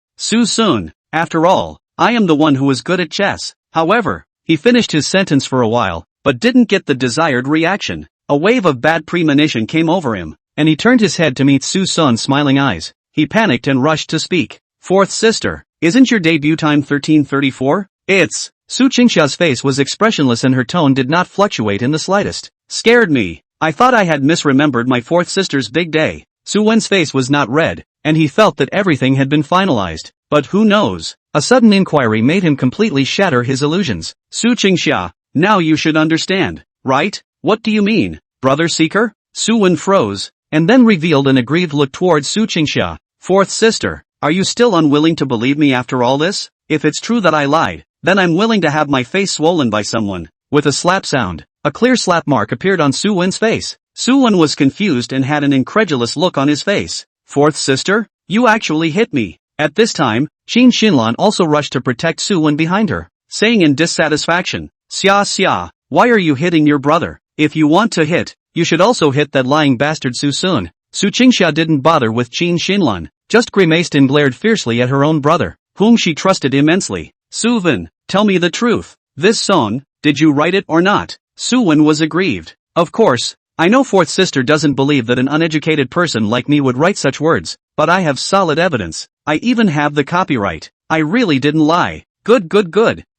after all, I am the one who is good at chess. However, he finished his sentence for a while, but didn't get the desired reaction. A wave of bad premonition came over him, and he turned his head to meet Suson's smiling eyes. He panicked and rushed to speak. Fourth sister, isn't your debut time 13:34? It's... Su Qingxia's face was expressionless and her tone did not fluctuate in the slightest. Scared me. I thought I had misremembered my fourth sister's big day. Suwen's face was not red, and he felt that everything had been finalized. But who knows? A sudden inquiry made him completely shatter his illusions. Su Qingxia, now you should understand, right? What do you mean, brother seeker? Suwen froze, and then revealed an aggrieved look towards Su Qingxia. Fourth sister, are you still unwilling to believe me after all this? If it's true that I lied, then I'm willing to have my face swollen by someone. With a slap sound, a clear slap mark appeared on Suwen's face. Suwen was confused and had an incredulous look on his face. Fourth sister, you actually hit me. At this time, Qin Xinlan also rushed to protect Suwen behind her, saying in dissatisfaction, Xia, why are you hitting your brother? If you want to hit, you should also hit that lying bastard Suson. Su Qingxia didn't bother with Qin Xinlan, just grimaced and glared fiercely at her own brother, whom she trusted immensely. Suwen, tell me the truth. This song, did you write it or not? Suwen was aggrieved. Of course, I know fourth sister doesn't believe that an uneducated person like me would write such words, but I have solid evidence. I even have the copyright. I really didn't lie. Good.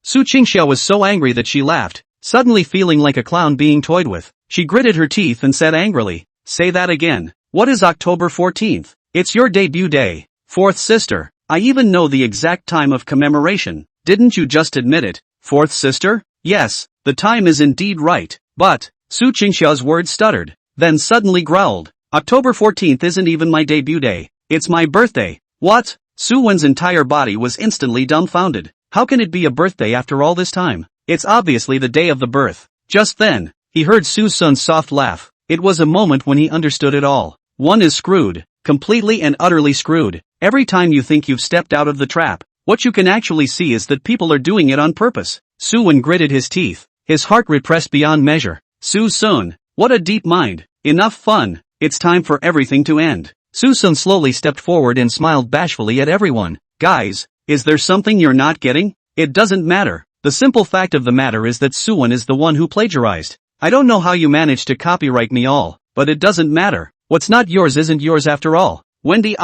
Su Qingxia was so angry that she laughed, suddenly feeling like a clown being toyed with. She gritted her teeth and said angrily, say that again. What is October 14th? It's your debut day, fourth sister. I even know the exact time of commemoration. Didn't you just admit it, fourth sister? Yes, the time is indeed right, but... Su Qingxia's words stuttered, then suddenly growled. October 14th isn't even my debut day. It's my birthday. What? Suwen's entire body was instantly dumbfounded. How can it be a birthday after all this time? It's obviously the day of the birth. Just then, he heard Suson's soft laugh. It was a moment when he understood it all. One is screwed, completely and utterly screwed. Every time you think you've stepped out of the trap, what you can actually see is that people are doing it on purpose. Suwen gritted his teeth, his heart repressed beyond measure. Suson, what a deep mind. Enough fun. It's time for everything to end. Suson slowly stepped forward and smiled bashfully at everyone. Guys, is there something you're not getting? It doesn't matter. The simple fact of the matter is that Suwen is the one who plagiarized. I don't know how you managed to copyright me all, but it doesn't matter. What's not yours isn't yours after all. Wendy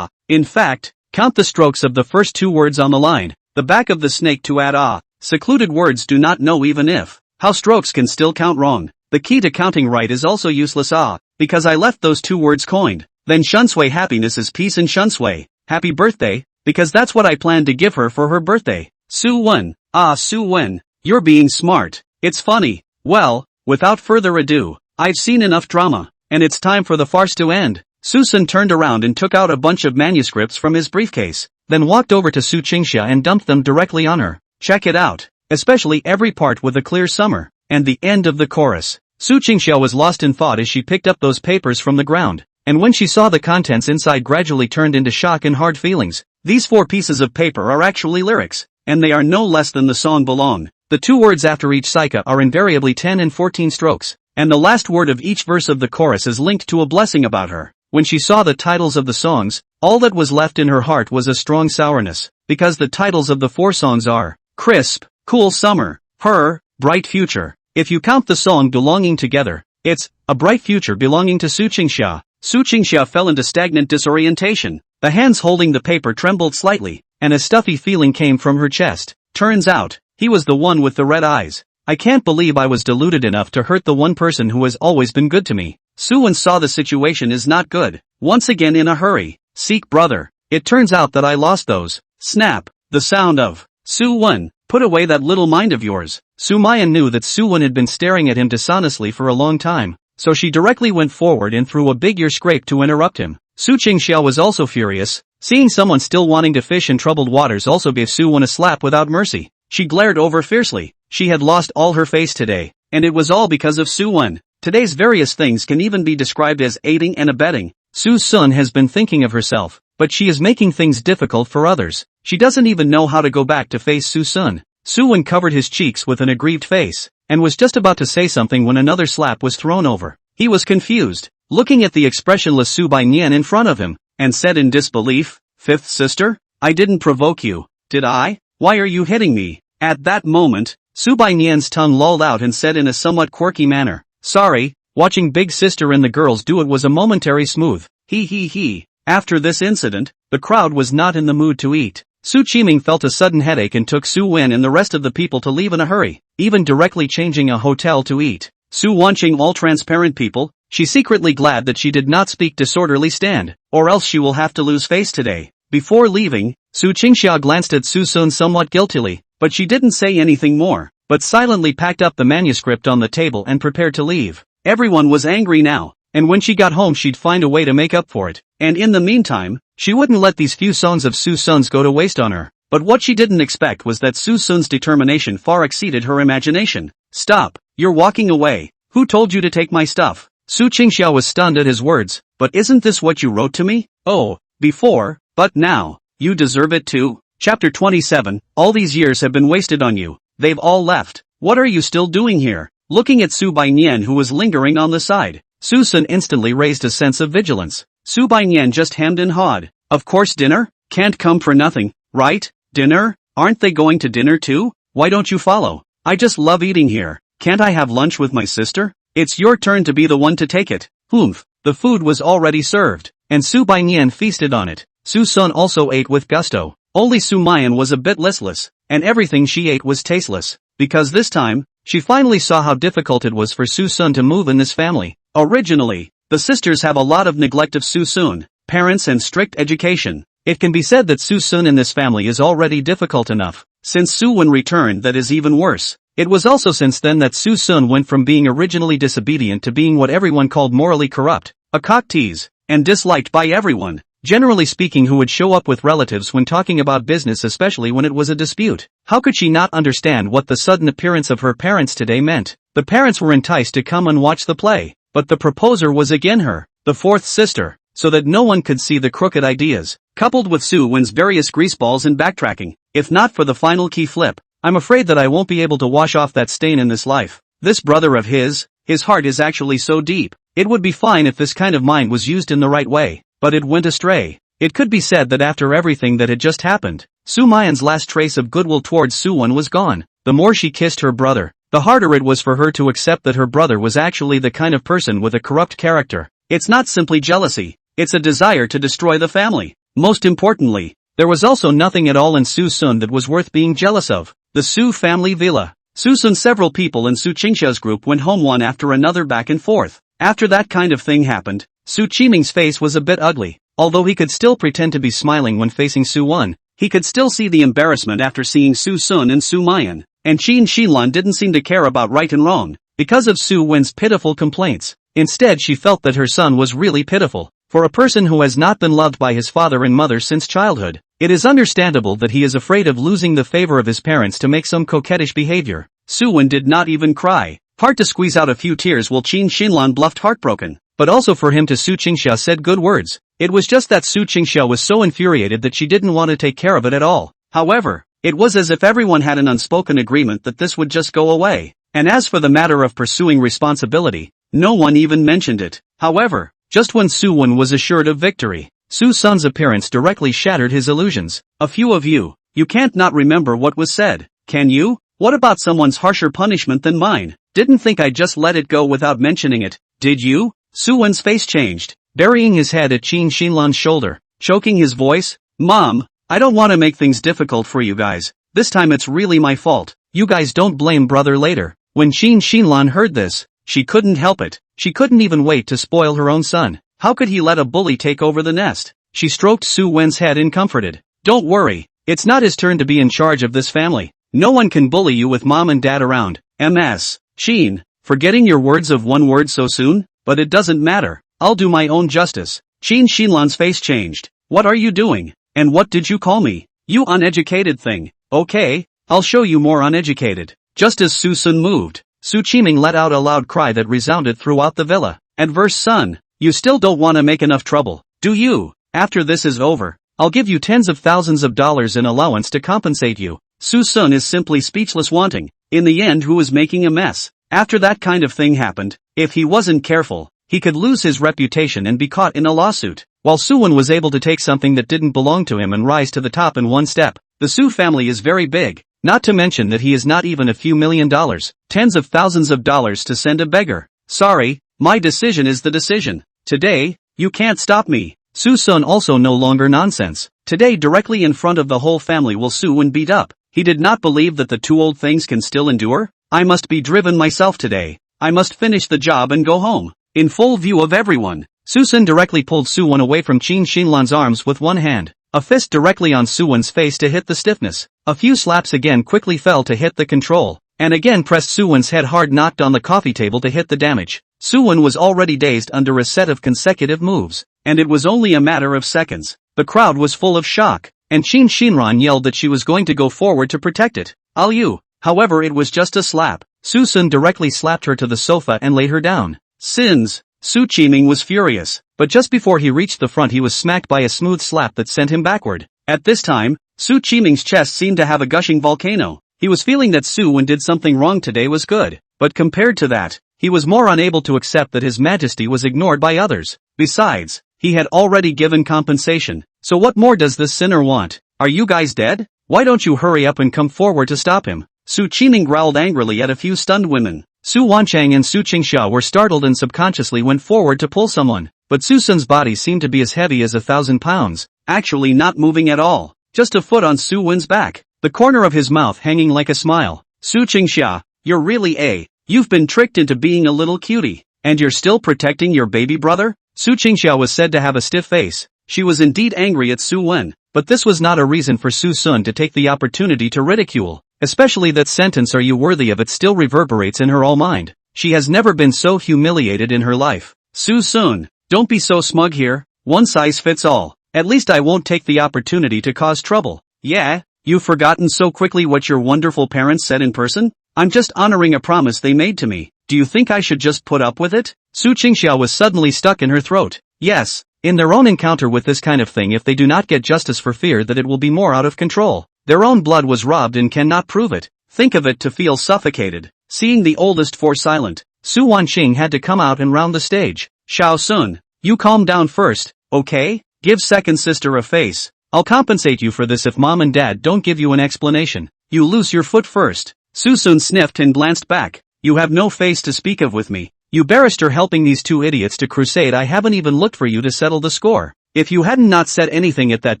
in fact, count the strokes of the first two words on the line, the back of the snake to add secluded words do not know even if. How strokes can still count wrong. The key to counting right is also useless because I left those two words coined. Then Shunsui happiness is peace in Shunsui. Happy birthday, because that's what I planned to give her for her birthday. Suwen, Suwen, you're being smart. It's funny. Well, without further ado, I've seen enough drama, and it's time for the farce to end. Suson turned around and took out a bunch of manuscripts from his briefcase, then walked over to Su Qingxia and dumped them directly on her. Check it out, especially every part with a clear summer. And the end of the chorus. Su Qingxia was lost in thought as she picked up those papers from the ground, and when she saw the contents inside gradually turned into shock and hard feelings. These 4 pieces of paper are actually lyrics, and they are no less than the song belong. The 2 words after each psyche are invariably 10 and 14 strokes, and the last word of each verse of the chorus is linked to a blessing about her. When she saw the titles of the songs, all that was left in her heart was a strong sourness, because the titles of the 4 songs are, Crisp, Cool Summer, Her, Bright Future, If you count the song belonging together, it's A Bright Future belonging to Su Qingxia. Su Qingxia fell into stagnant disorientation. The hands holding the paper trembled slightly, and a stuffy feeling came from her chest. Turns out, he was the one with the red eyes. I can't believe I was deluded enough to hurt the one person who has always been good to me. Suen saw the situation is not good. Once again in a hurry. Seek brother. It turns out that I lost those. Snap. The sound of Suwen. Put away that little mind of yours. Sumayan knew that Suwen had been staring at him dishonestly for a long time, so she directly went forward and threw a big ear scrape to interrupt him. Su Qingxia was also furious. Seeing someone still wanting to fish in troubled waters also gave Suwen a slap without mercy. She glared over fiercely. She had lost all her face today, and it was all because of Suwen. Today's various things can even be described as aiding and abetting. Suson has been thinking of herself, but she is making things difficult for others. She doesn't even know how to go back to face Suson. Suwen covered his cheeks with an aggrieved face, and was just about to say something when another slap was thrown over. He was confused, looking at the expressionless Su Baiyan in front of him, and said in disbelief, "Fifth sister? I didn't provoke you, did I? Why are you hitting me?" At that moment, Su Baiyan's tongue lolled out and said in a somewhat quirky manner, "Sorry, watching big sister and the girls do it was a momentary smooth. He. After this incident, the crowd was not in the mood to eat. Su Qiming felt a sudden headache and took Suyen and the rest of the people to leave in a hurry, even directly changing a hotel to eat. Su watching all transparent people, she secretly glad that she did not speak disorderly stand, or else she will have to lose face today. Before leaving, Su Qingxia glanced at Suson somewhat guiltily, but she didn't say anything more, but silently packed up the manuscript on the table and prepared to leave. Everyone was angry now, and when she got home she'd find a way to make up for it, and in the meantime, she wouldn't let these few songs of Suson's go to waste on her. But what she didn't expect was that Suson's determination far exceeded her imagination. "Stop, you're walking away. Who told you to take my stuff?" Su Qingxia was stunned at his words. "But isn't this what you wrote to me?" "Oh, before, but now, you deserve it too." Chapter 27, all these years have been wasted on you. They've all left. What are you still doing here? Looking at Su Baiyan who was lingering on the side, Suson instantly raised a sense of vigilance. Su Baiyan just hemmed and hawed. "Of course dinner? Can't come for nothing, right? Dinner? Aren't they going to dinner too? Why don't you follow? I just love eating here. Can't I have lunch with my sister? It's your turn to be the one to take it." Humph. The food was already served, and Su Baiyan feasted on it. Suson also ate with gusto. Only Sumayan was a bit listless, and everything she ate was tasteless, because this time, she finally saw how difficult it was for Suson to move in this family. Originally, the sisters have a lot of neglect of Suson, parents and strict education. It can be said that Suson in this family is already difficult enough. Since Suwen returned, that is even worse. It was also since then that Suson went from being originally disobedient to being what everyone called morally corrupt, a cock tease, and disliked by everyone, generally speaking, who would show up with relatives when talking about business, especially when it was a dispute. How could she not understand what the sudden appearance of her parents today meant? The parents were enticed to come and watch the play, but the proposer was again her, the fourth sister, so that no one could see the crooked ideas, coupled with Suwen's various greaseballs and backtracking. If not for the final key flip, I'm afraid that I won't be able to wash off that stain in this life. This brother of his heart is actually so deep. It would be fine if this kind of mind was used in the right way, but it went astray. It could be said that after everything that had just happened, Sumayan's last trace of goodwill towards Suwen was gone. The more she kissed her brother, the harder it was for her to accept that her brother was actually the kind of person with a corrupt character. It's not simply jealousy, it's a desire to destroy the family. Most importantly, there was also nothing at all in Suson that was worth being jealous of. The Su family villa. Suson, several people in Su Qingxia's group went home one after another back and forth. After that kind of thing happened, Su Qiming's face was a bit ugly. Although he could still pretend to be smiling when facing Suwen, he could still see the embarrassment after seeing Suson and Sumayan. And Qin Xinlan didn't seem to care about right and wrong, because of Suwen's pitiful complaints. Instead, she felt that her son was really pitiful. For a person who has not been loved by his father and mother since childhood, it is understandable that he is afraid of losing the favor of his parents to make some coquettish behavior. Suwen did not even cry. Hard to squeeze out a few tears while Qin Xinlan bluffed heartbroken, but also for him to Su Qingxia said good words. It was just that Su Qingxia was so infuriated that she didn't want to take care of it at all. However, it was as if everyone had an unspoken agreement that this would just go away. And as for the matter of pursuing responsibility, no one even mentioned it. However, just when Suwen was assured of victory, Suson's appearance directly shattered his illusions. A few of you can't not remember what was said, can you? What about someone's harsher punishment than mine? Didn't think I'd just let it go without mentioning it, did you? Suwen's face changed, burying his head at Qin Xinlan's shoulder, choking his voice. Mom, I don't want to make things difficult for you guys. This time it's really my fault. You guys don't blame brother later. When Qin Xinlan heard this, she couldn't help it. She couldn't even wait to spoil her own son. How could he let a bully take over the nest? She stroked Suwen's head and comforted. Don't worry, it's not his turn to be in charge of this family. No one can bully you with mom and dad around. Ms. Qin, forgetting your words of one word so soon? But it doesn't matter. I'll do my own justice. Qin Xinlan's face changed. What are you doing? And what did you call me? You uneducated thing. Okay, I'll show you more uneducated. Just as Suson moved, Qiming let out a loud cry that resounded throughout the villa. Adverse son, you still don't want to make enough trouble, do you? After this is over, I'll give you tens of thousands of dollars in allowance to compensate you. Suson is simply speechless, wanting. In the end, who was making a mess? After that kind of thing happened, if he wasn't careful, he could lose his reputation and be caught in a lawsuit. While Suwen was able to take something that didn't belong to him and rise to the top in one step, the Su family is very big, not to mention that he is not even a few $1,000,000, tens of thousands of dollars to send a beggar. Sorry, my decision is the decision. Today, you can't stop me. Suson also no longer nonsense. Today directly in front of the whole family will Suwen beat up. He did not believe that the two old things can still endure. I must be driven myself today. I must finish the job and go home. In full view of everyone, Suson directly pulled Suwen away from Qin Xinlan's arms with one hand. A fist directly on Suwen's face to hit the stiffness. A few slaps again quickly fell to hit the control, and again pressed Suwen's head hard, knocked on the coffee table to hit the damage. Suwen was already dazed under a set of consecutive moves, and it was only a matter of seconds. The crowd was full of shock, and Qin Xinran yelled that she was going to go forward to protect it. Liu, however, it was just a slap. Suson directly slapped her to the sofa and laid her down. Sins. Qiming was furious, but just before he reached the front he was smacked by a smooth slap that sent him backward. At this time, Qiming's chest seemed to have a gushing volcano. He was feeling that Suwen did something wrong today was good, but compared to that, he was more unable to accept that his majesty was ignored by others. Besides, he had already given compensation, so what more does this sinner want? Are you guys dead? Why don't you hurry up and come forward to stop him? Qiming growled angrily at a few stunned women. Su Wanchang and Su Qingxia were startled and subconsciously went forward to pull someone, but Suson's body seemed to be as heavy as 1,000 pounds, actually not moving at all, just a foot on Suwen's back, the corner of his mouth hanging like a smile. Su Qingxia, you're really you've been tricked into being a little cutie, and you're still protecting your baby brother? Su Qingxia was said to have a stiff face. She was indeed angry at Suwen, but this was not a reason for Suson to take the opportunity to ridicule. Especially that sentence, "Are you worthy of it?" still reverberates in her all mind. She has never been so humiliated in her life. Suson, don't be so smug here. One size fits all. At least I won't take the opportunity to cause trouble. Yeah, you've forgotten so quickly what your wonderful parents said in person? I'm just honoring a promise they made to me. Do you think I should just put up with it? Su Qingxia was suddenly stuck in her throat. Yes, in their own encounter with this kind of thing, if they do not get justice for fear that it will be more out of control. Their own blood was robbed and cannot prove it. Think of it, to feel suffocated. Seeing the oldest four silent, Su Wanqing had to come out and round the stage. Shao Sun, you calm down first, okay? Give second sister a face. I'll compensate you for this if mom and dad don't give you an explanation. You loose your foot first. Susun sniffed and glanced back. You have no face to speak of with me. You barrister helping these two idiots to crusade. I haven't even looked for you to settle the score. If you hadn't not said anything at that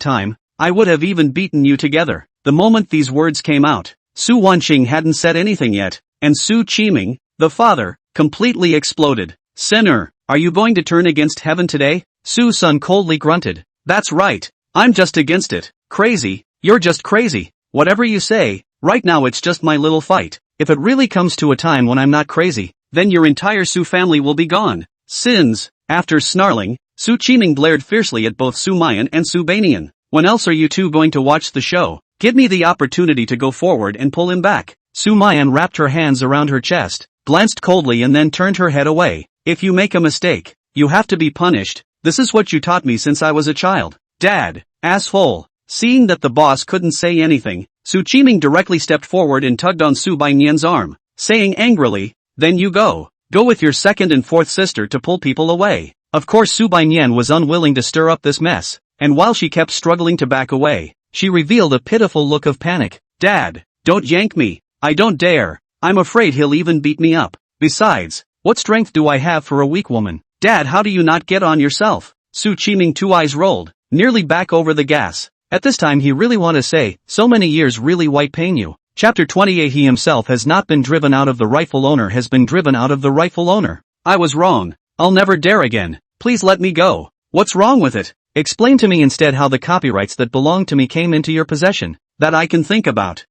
time, I would have even beaten you together. The moment these words came out, Su Wanqing hadn't said anything yet, and Su Qiming, the father, completely exploded. Sinner, are you going to turn against heaven today? Su Sun coldly grunted. That's right, I'm just against it. Crazy, you're just crazy. Whatever you say, right now it's just my little fight. If it really comes to a time when I'm not crazy, then your entire Su family will be gone. Sins. After snarling, Su Qiming glared fiercely at both Sumayan and Subanian. When else are you two going to watch the show? Give me the opportunity to go forward and pull him back. Sumayan wrapped her hands around her chest, glanced coldly and then turned her head away. If you make a mistake, you have to be punished. This is what you taught me since I was a child. Dad, asshole. Seeing that the boss couldn't say anything, Su Qiming directly stepped forward and tugged on Su Baiyan's arm, saying angrily, then you go. Go with your second and fourth sister to pull people away. Of course Su Baiyan was unwilling to stir up this mess, and while she kept struggling to back away, she revealed a pitiful look of panic. Dad, don't yank me. I don't dare. I'm afraid he'll even beat me up. Besides, what strength do I have for a weak woman? Dad, how do you not get on yourself? Qiming two eyes rolled, nearly back over the gas. At this time he really want to say, so many years really white pain you. Chapter 28. He himself has not been driven out of the rightful owner, has been driven out of the rightful owner. I was wrong. I'll never dare again. Please let me go. What's wrong with it? Explain to me instead how the copyrights that belong to me came into your possession. That I can think about.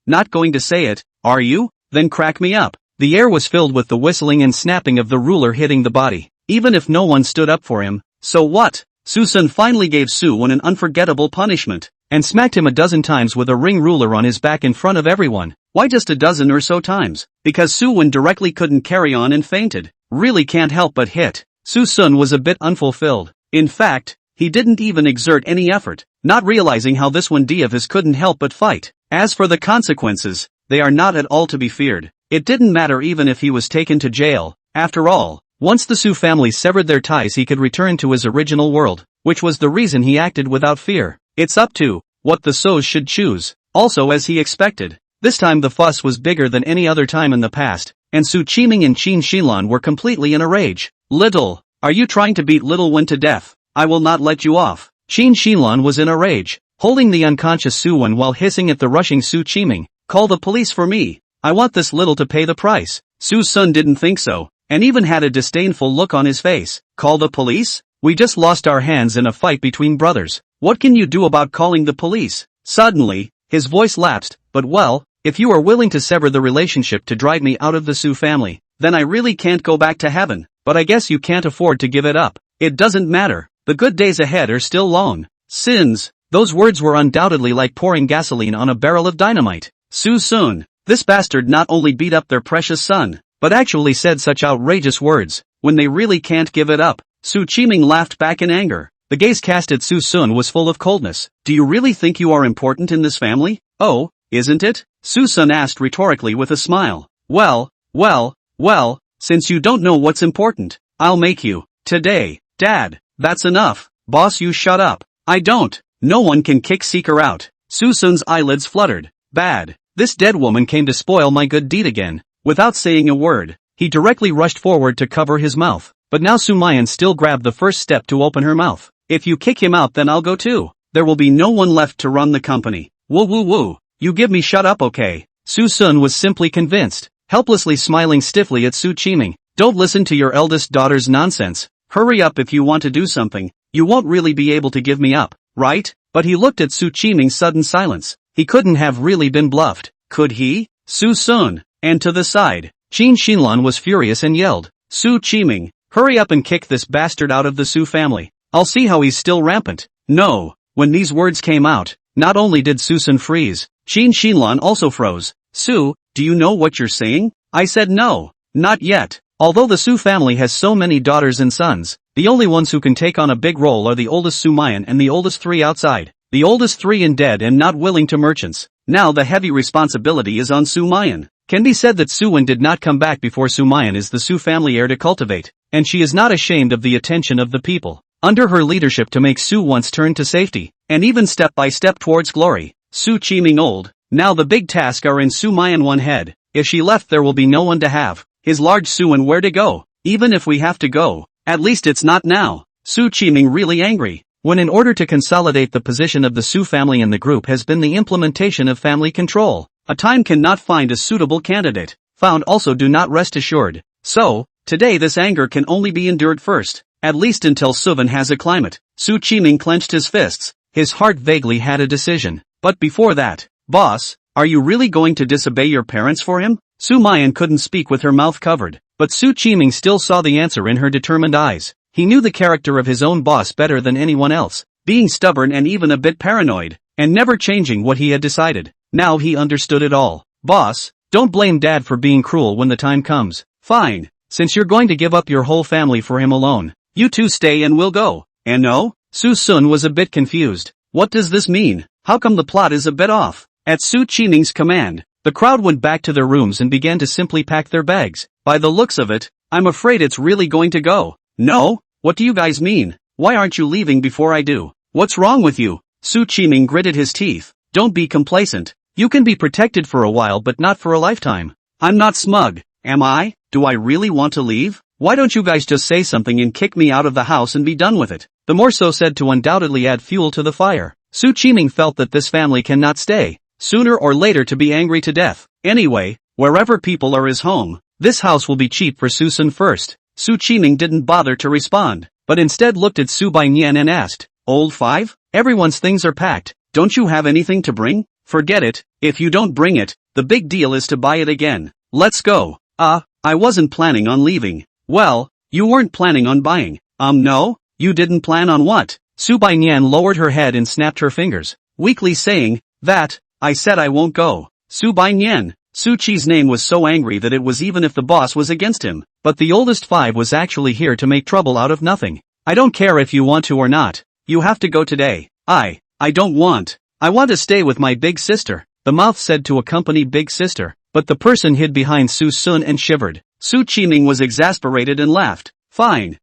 Not going to say it, are you? Then crack me up. The air was filled with the whistling and snapping of the ruler hitting the body. Even if no one stood up for him, so what? Suson finally gave Suwen an unforgettable punishment, and smacked him a dozen times with a ring ruler on his back in front of everyone. Why just a dozen or so times? Because Suwen directly couldn't carry on and fainted. Really can't help but hit. Suson was a bit unfulfilled. In fact, he didn't even exert any effort, not realizing how this one D of his couldn't help but fight. As for the consequences, they are not at all to be feared. It didn't matter even if he was taken to jail. After all, once the Su family severed their ties he could return to his original world, which was the reason he acted without fear. It's up to what the Sos should choose. Also, as he expected, this time the fuss was bigger than any other time in the past, and Su Qiming and Qin Shilan were completely in a rage. Little, are you trying to beat little one to death? I will not let you off. Qin Shilan was in a rage, holding the unconscious Suwen while hissing at the rushing Su Qiming. Call the police for me. I want this little to pay the price. Suson didn't think so, and even had a disdainful look on his face. Call the police? We just lost our hands in a fight between brothers. What can you do about calling the police? Suddenly, his voice lapsed, but well, if you are willing to sever the relationship to drive me out of the Su family, then I really can't go back to heaven, but I guess you can't afford to give it up. It doesn't matter. The good days ahead are still long. Sins. Those words were undoubtedly like pouring gasoline on a barrel of dynamite. Suson, this bastard not only beat up their precious son, but actually said such outrageous words, when they really can't give it up. Su Qiming laughed back in anger. The gaze cast at Suson was full of coldness. Do you really think you are important in this family? Oh, isn't it? Suson asked rhetorically with a smile. Well, since you don't know what's important, I'll make you. Today, Dad, that's enough. Boss, you shut up. I don't. No one can kick Seeker out. Suson's eyelids fluttered. Bad. This dead woman came to spoil my good deed again. Without saying a word, he directly rushed forward to cover his mouth. But now Sumayan still grabbed the first step to open her mouth. If you kick him out then I'll go too. There will be no one left to run the company. Woo. You give me shut up, okay? Suson was simply convinced, helplessly smiling stiffly at Su Qiming. Don't listen to your eldest daughter's nonsense. Hurry up if you want to do something. You won't really be able to give me up, right? But he looked at Su Qiming's sudden silence. He couldn't have really been bluffed, could he? Suson. And to the side, Qin Shilan was furious and yelled, Su Qiming, hurry up and kick this bastard out of the Su family. I'll see how he's still rampant. No. When these words came out, not only did Suson freeze, Qin Shilan also froze. Su, do you know what you're saying? I said no. Not yet. Although the Su family has so many daughters and sons, the only ones who can take on a big role are the oldest Sumayan and the oldest three outside. The oldest three in dead and not willing to merchants. Now the heavy responsibility is on Sumayan. Can be said that Suwen did not come back before Sumayan is the Su family heir to cultivate, and she is not ashamed of the attention of the people. Under her leadership to make Su once turn to safety, and even step by step towards glory. Su Qiming old. Now the big task are in Sumayan one head. If she left there will be no one to have his large Suwen where to go. Even if we have to go, at least it's not now. Su Qiming really angry. When in order to consolidate the position of the Su family in the group has been the implementation of family control. A time cannot find a suitable candidate. Found also do not rest assured. So, today this anger can only be endured first. At least until Suven has a climate. Su Qiming clenched his fists. His heart vaguely had a decision. But before that, boss, are you really going to disobey your parents for him? Sumayan couldn't speak with her mouth covered, but Su Qiming still saw the answer in her determined eyes. He knew the character of his own boss better than anyone else, being stubborn and even a bit paranoid, and never changing what he had decided. Now he understood it all. Boss, don't blame Dad for being cruel when the time comes. Fine, since you're going to give up your whole family for him alone, you two stay and we'll go. And no? Suson was a bit confused. What does this mean? How come the plot is a bit off? At Su Qiming's command, the crowd went back to their rooms and began to simply pack their bags. By the looks of it, I'm afraid it's really going to go. No? What do you guys mean? Why aren't you leaving before I do? What's wrong with you? Su Qiming gritted his teeth. Don't be complacent. You can be protected for a while but not for a lifetime. I'm not smug. Am I? Do I really want to leave? Why don't you guys just say something and kick me out of the house and be done with it? The more so said to undoubtedly add fuel to the fire. Qiming felt that this family cannot stay, sooner or later to be angry to death. Anyway, wherever people are is home. This house will be cheap for Suson first. Qiming didn't bother to respond, but instead looked at Subayan and asked, Old 5? Everyone's things are packed, don't you have anything to bring? Forget it, if you don't bring it, the big deal is to buy it again. Let's go. I wasn't planning on leaving. Well, you weren't planning on buying. No? You didn't plan on what? Subayan lowered her head and snapped her fingers, weakly saying, That, I said I won't go. Subayan. Suchi's name was so angry that it was even if the boss was against him, but the oldest 5 was actually here to make trouble out of nothing. I don't care if you want to or not. You have to go today. I don't want. I want to stay with my big sister. The mouth said to accompany big sister, but the person hid behind Suson and shivered. Qiming was exasperated and laughed. Fine.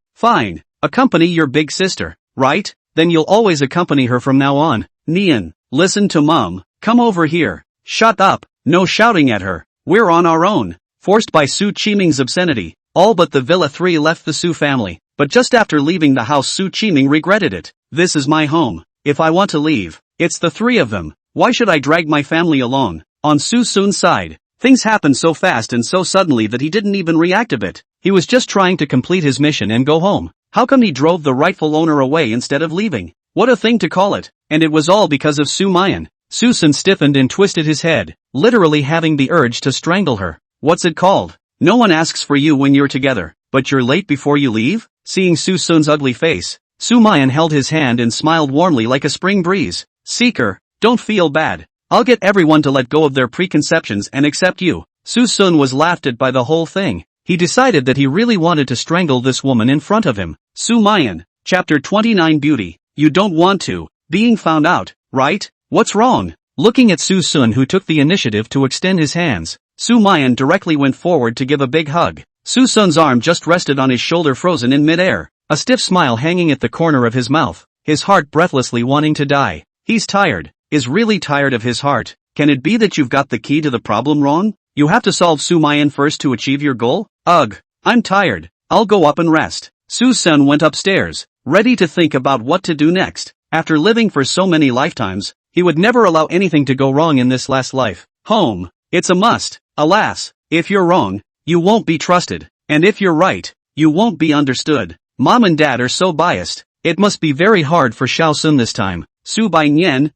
Accompany your big sister, right? Then you'll always accompany her from now on. Nian, listen to Mom. Come over here. Shut up. No shouting at her. We're on our own. Forced by Qiming's obscenity, all but the Villa 3 left the Su family, but just after leaving the house Qiming regretted it. This is my home. If I want to leave, it's the 3 of them. Why should I drag my family along? On Suson's side, things happened so fast and so suddenly that he didn't even react a bit. He was just trying to complete his mission and go home. How come he drove the rightful owner away instead of leaving? What a thing to call it. And it was all because of Sumayan. Suson stiffened and twisted his head, literally having the urge to strangle her. What's it called? No one asks for you when you're together, but you're late before you leave? Seeing Suson's ugly face, Sumayan held his hand and smiled warmly like a spring breeze. Seeker, don't feel bad. I'll get everyone to let go of their preconceptions and accept you. Suson was laughed at by the whole thing. He decided that he really wanted to strangle this woman in front of him. Sumayan, Chapter 29 Beauty. You don't want to. Being found out, right? What's wrong? Looking at Suson, who took the initiative to extend his hands, Sumayan directly went forward to give a big hug. Suson's arm just rested on his shoulder, frozen in midair, a stiff smile hanging at the corner of his mouth, his heart breathlessly wanting to die. He's tired, is really tired of his heart. Can it be that you've got the key to the problem wrong? You have to solve Sumayan first to achieve your goal? Ugh, I'm tired. I'll go up and rest. Suson went upstairs, ready to think about what to do next. After living for so many lifetimes, he would never allow anything to go wrong in this last life. Home. It's a must. Alas, if you're wrong, you won't be trusted. And if you're right, you won't be understood. Mom and Dad are so biased. It must be very hard for Xiaosun this time. Subayan,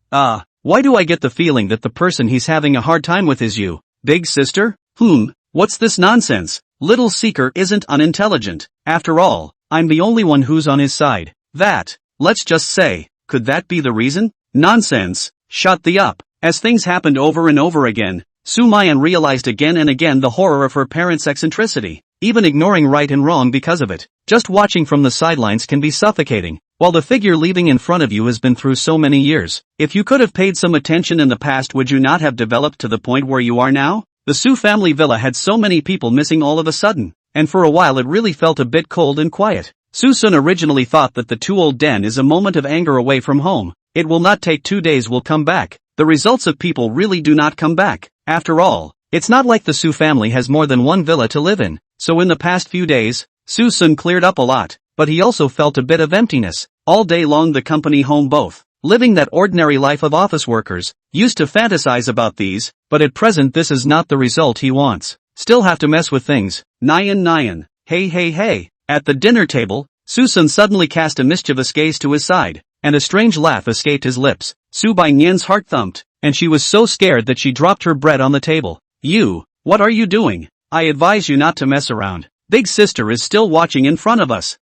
why do I get the feeling that the person he's having a hard time with is you? Big sister? What's this nonsense? Little Seeker isn't unintelligent. After all, I'm the only one who's on his side. Let's just say, could that be the reason? Nonsense. Shut the up. As things happened over and over again, Sumayan realized again and again the horror of her parents' eccentricity, even ignoring right and wrong because of it. Just watching from the sidelines can be suffocating, while the figure leaving in front of you has been through so many years. If you could have paid some attention in the past, would you not have developed to the point where you are now? The Su family villa had so many people missing all of a sudden, and for a while it really felt a bit cold and quiet. Susun originally thought that the too-old den is a moment of anger away from home. It will not take 2 days, will come back. The results of people really do not come back. After all, it's not like the Su family has more than one villa to live in. So in the past few days, Susun cleared up a lot, but he also felt a bit of emptiness. All day long the company home, both living that ordinary life of office workers, used to fantasize about these, but at present this is not the result he wants. Still have to mess with things. Nyan. Hey. At the dinner table, Susun suddenly cast a mischievous gaze to his side, and a strange laugh escaped his lips. Su Bainyan's heart thumped, and she was so scared that she dropped her bread on the table. What are you doing? I advise you not to mess around. Big sister is still watching in front of us.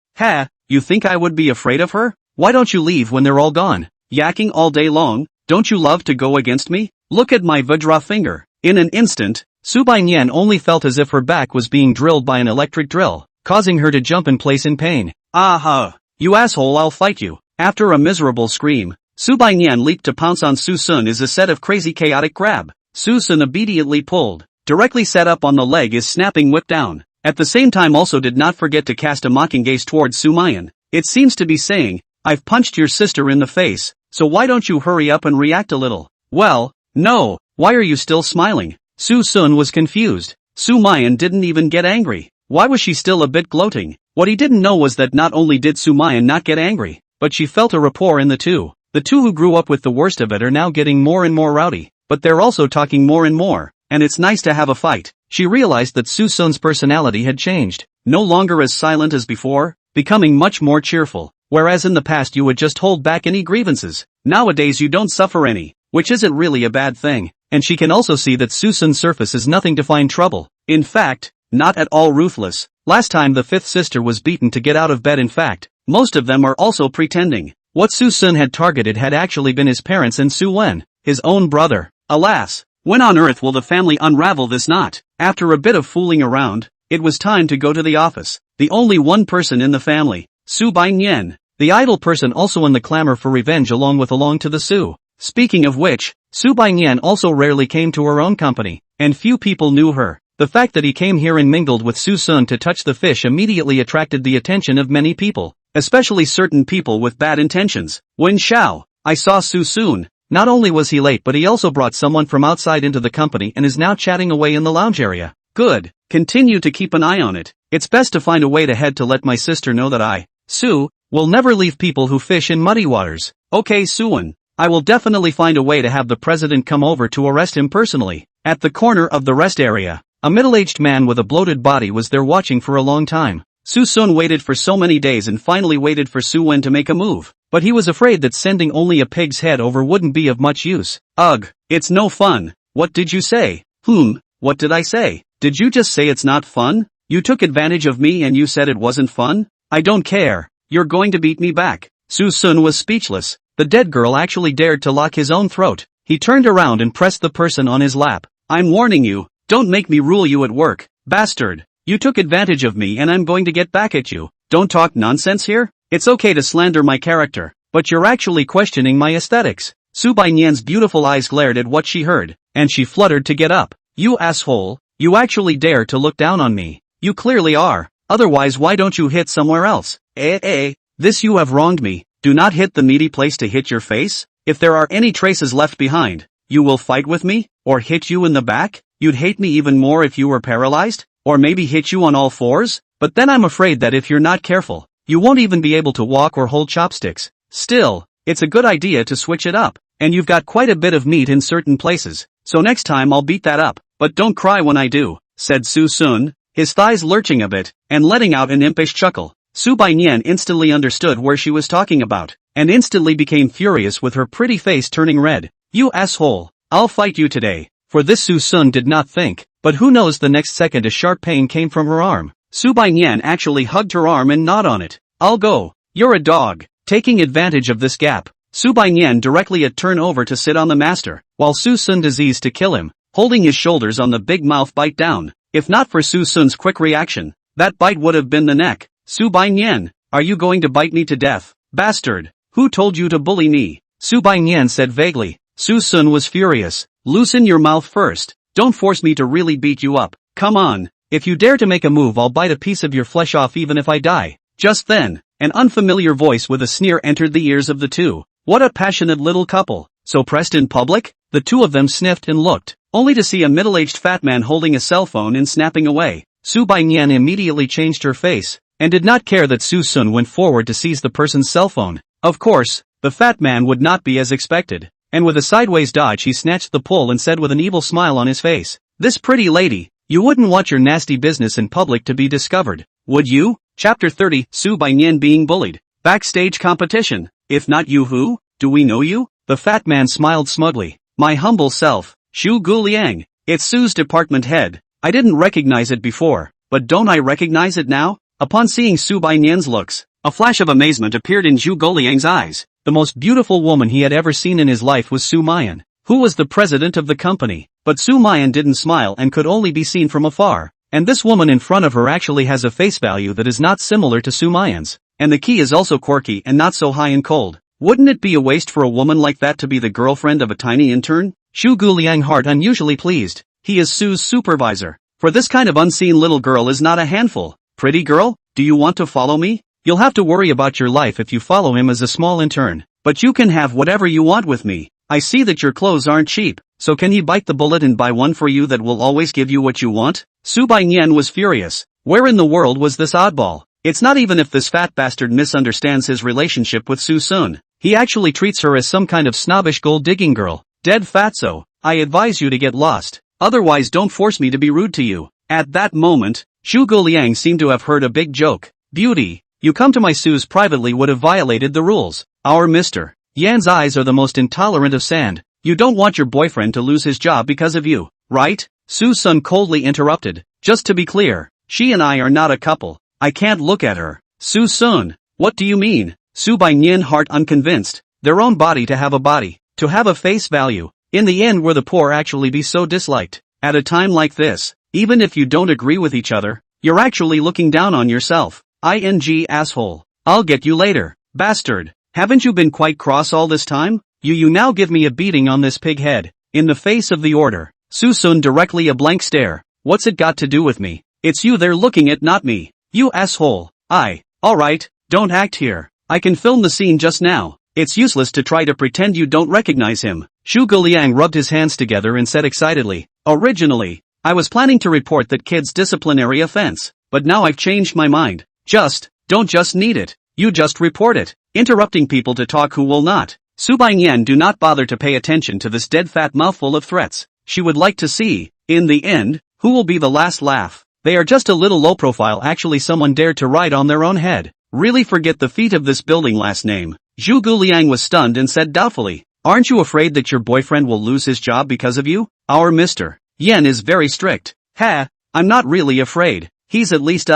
You think I would be afraid of her? Why don't you leave when they're all gone? Yakking all day long, don't you love to go against me? Look at my Vajra finger. In an instant, Su Bainyan only felt as if her back was being drilled by an electric drill, causing her to jump in place in pain. You asshole, I'll fight you. After a miserable scream, Su Bainyan leaped to pounce on Susun as a set of crazy chaotic grab. Susun obediently pulled, directly set up on the leg is snapping whip down. At the same time also did not forget to cast a mocking gaze towards Sumayan. It seems to be saying, I've punched your sister in the face, so why don't you hurry up and react a little? Well, no, why are you still smiling? Susun was confused. Sumayan didn't even get angry. Why was she still a bit gloating? What he didn't know was that not only did Sumayan not get angry, but she felt a rapport in the two. The two who grew up with the worst of it are now getting more and more rowdy, but they're also talking more and more, and it's nice to have a fight. She realized that Suson's personality had changed, no longer as silent as before, becoming much more cheerful, whereas in the past you would just hold back any grievances. Nowadays you don't suffer any, which isn't really a bad thing, and she can also see that Suson's surface is nothing to find trouble. In fact, not at all ruthless. Last time the fifth sister was beaten to get out of bed. In fact, most of them are also pretending. What Suson had targeted had actually been his parents and Suen, his own brother. Alas, when on earth will the family unravel this knot? After a bit of fooling around, it was time to go to the office. The only one person in the family, Subayan, the idle person also in the clamor for revenge along to the Su. Speaking of which, Subayan also rarely came to her own company, and few people knew her. The fact that he came here and mingled with Suson to touch the fish immediately attracted the attention of many people, especially certain people with bad intentions. When Xiao, I saw Susun. Not only was he late but he also brought someone from outside into the company and is now chatting away in the lounge area. Good. Continue to keep an eye on it. It's best to find a way to let my sister know that I, Su, will never leave people who fish in muddy waters. Okay Suen, I will definitely find a way to have the president come over to arrest him personally. At the corner of the rest area, a middle-aged man with a bloated body was there watching for a long time. Suson waited for so many days and finally waited for Suen to make a move, but he was afraid that sending only a pig's head over wouldn't be of much use. Ugh, it's no fun. What did you say? What did I say? Did you just say it's not fun? You took advantage of me and you said it wasn't fun? I don't care. You're going to beat me back. Suson was speechless. The dead girl actually dared to lock his own throat. He turned around and pressed the person on his lap. I'm warning you, don't make me rule you at work, bastard. You took advantage of me and I'm going to get back at you. Don't talk nonsense here. It's okay to slander my character, but you're actually questioning my aesthetics. Subayan's beautiful eyes glared at what she heard, and she fluttered to get up. You asshole, you actually dare to look down on me. You clearly are. Otherwise why don't you hit somewhere else? This you have wronged me. Do not hit the meaty place to hit your face. If there are any traces left behind, you will fight with me, or hit you in the back? You'd hate me even more if you were paralyzed? Or maybe hit you on all fours? But then I'm afraid that if you're not careful, you won't even be able to walk or hold chopsticks. Still, it's a good idea to switch it up, and you've got quite a bit of meat in certain places, so next time I'll beat that up. But don't cry when I do, said Susun, his thighs lurching a bit, and letting out an impish chuckle. Subayan instantly understood where she was talking about, and instantly became furious with her pretty face turning red. You asshole, I'll fight you today. For this Susun did not think, but who knows, the next second a sharp pain came from her arm. Subayan actually hugged her arm and gnawed on it. I'll go. You're a dog. Taking advantage of this gap, Subayan directly had turned over to sit on the master, while Susun diseased to kill him, holding his shoulders on the big mouth bite down. If not for Susun's quick reaction, that bite would have been the neck. Subayan, are you going to bite me to death? Bastard. Who told you to bully me? Subayan said vaguely. Susun was furious. Loosen your mouth first. Don't force me to really beat you up. Come on. If you dare to make a move, I'll bite a piece of your flesh off even if I die. Just then, an unfamiliar voice with a sneer entered the ears of the two. What a passionate little couple. So pressed in public? The two of them sniffed and looked, only to see a middle-aged fat man holding a cell phone and snapping away. Subayan immediately changed her face, and did not care that Susun went forward to seize the person's cell phone. Of course, the fat man would not be as expected, and with a sideways dodge he snatched the pull and said with an evil smile on his face, "This pretty lady, you wouldn't want your nasty business in public to be discovered, would you?" Chapter 30, Subayan being bullied. Backstage competition. If not you, who? Do we know you? The fat man smiled smugly. My humble self, Xu Guliang. It's Su's department head. I didn't recognize it before, but don't I recognize it now? Upon seeing Subayan's looks, a flash of amazement appeared in Xu Guliang's eyes. The most beautiful woman he had ever seen in his life was Sumayan, who was the president of the company. But Sumayan didn't smile and could only be seen from afar. And this woman in front of her actually has a face value that is not similar to Sumayan's. And the key is also quirky and not so high and cold. Wouldn't it be a waste for a woman like that to be the girlfriend of a tiny intern? Xu Guliang heart unusually pleased. He is Su's supervisor. For this kind of unseen little girl is not a handful. Pretty girl, do you want to follow me? You'll have to worry about your life if you follow him as a small intern. But you can have whatever you want with me. I see that your clothes aren't cheap, so can he bite the bullet and buy one for you that will always give you what you want? Sumayan was furious. Where in the world was this oddball? It's not even if this fat bastard misunderstands his relationship with Suson. He actually treats her as some kind of snobbish gold-digging girl. Dead fatso, I advise you to get lost. Otherwise don't force me to be rude to you. At that moment, Zhu Guliang seemed to have heard a big joke. Beauty, you come to my Su's privately would have violated the rules. Our Mr. Yan's eyes are the most intolerant of sand. You don't want your boyfriend to lose his job because of you, right? Suson coldly interrupted. Just to be clear, she and I are not a couple. I can't look at her. Suson, what do you mean? Su Baiyan heart unconvinced. Their own body to have a body, to have a face value. In the end will the poor actually be so disliked? At a time like this, even if you don't agree with each other, you're actually looking down on yourself. ING asshole. I'll get you later, bastard. Haven't you been quite cross all this time? You now give me a beating on this pig head. In the face of the order, Suson directly a blank stare. What's it got to do with me? It's you they're looking at, not me. You asshole. Alright, don't act here. I can film the scene just now. It's useless to try to pretend you don't recognize him. Zhu Guliang rubbed his hands together and said excitedly, originally, I was planning to report that kid's disciplinary offense, but now I've changed my mind. Don't just need it. You just report it. Interrupting people to talk who will not. Su Baiyan do not bother to pay attention to this dead fat mouthful of threats. She would like to see, in the end, who will be the last laugh. They are just a little low profile. Actually someone dared to ride on their own head. Really forget the feat of this building last name. Zhu Guliang was stunned and said doubtfully, aren't you afraid that your boyfriend will lose his job because of you? Our Mr. Yan is very strict. I'm not really afraid. He's at least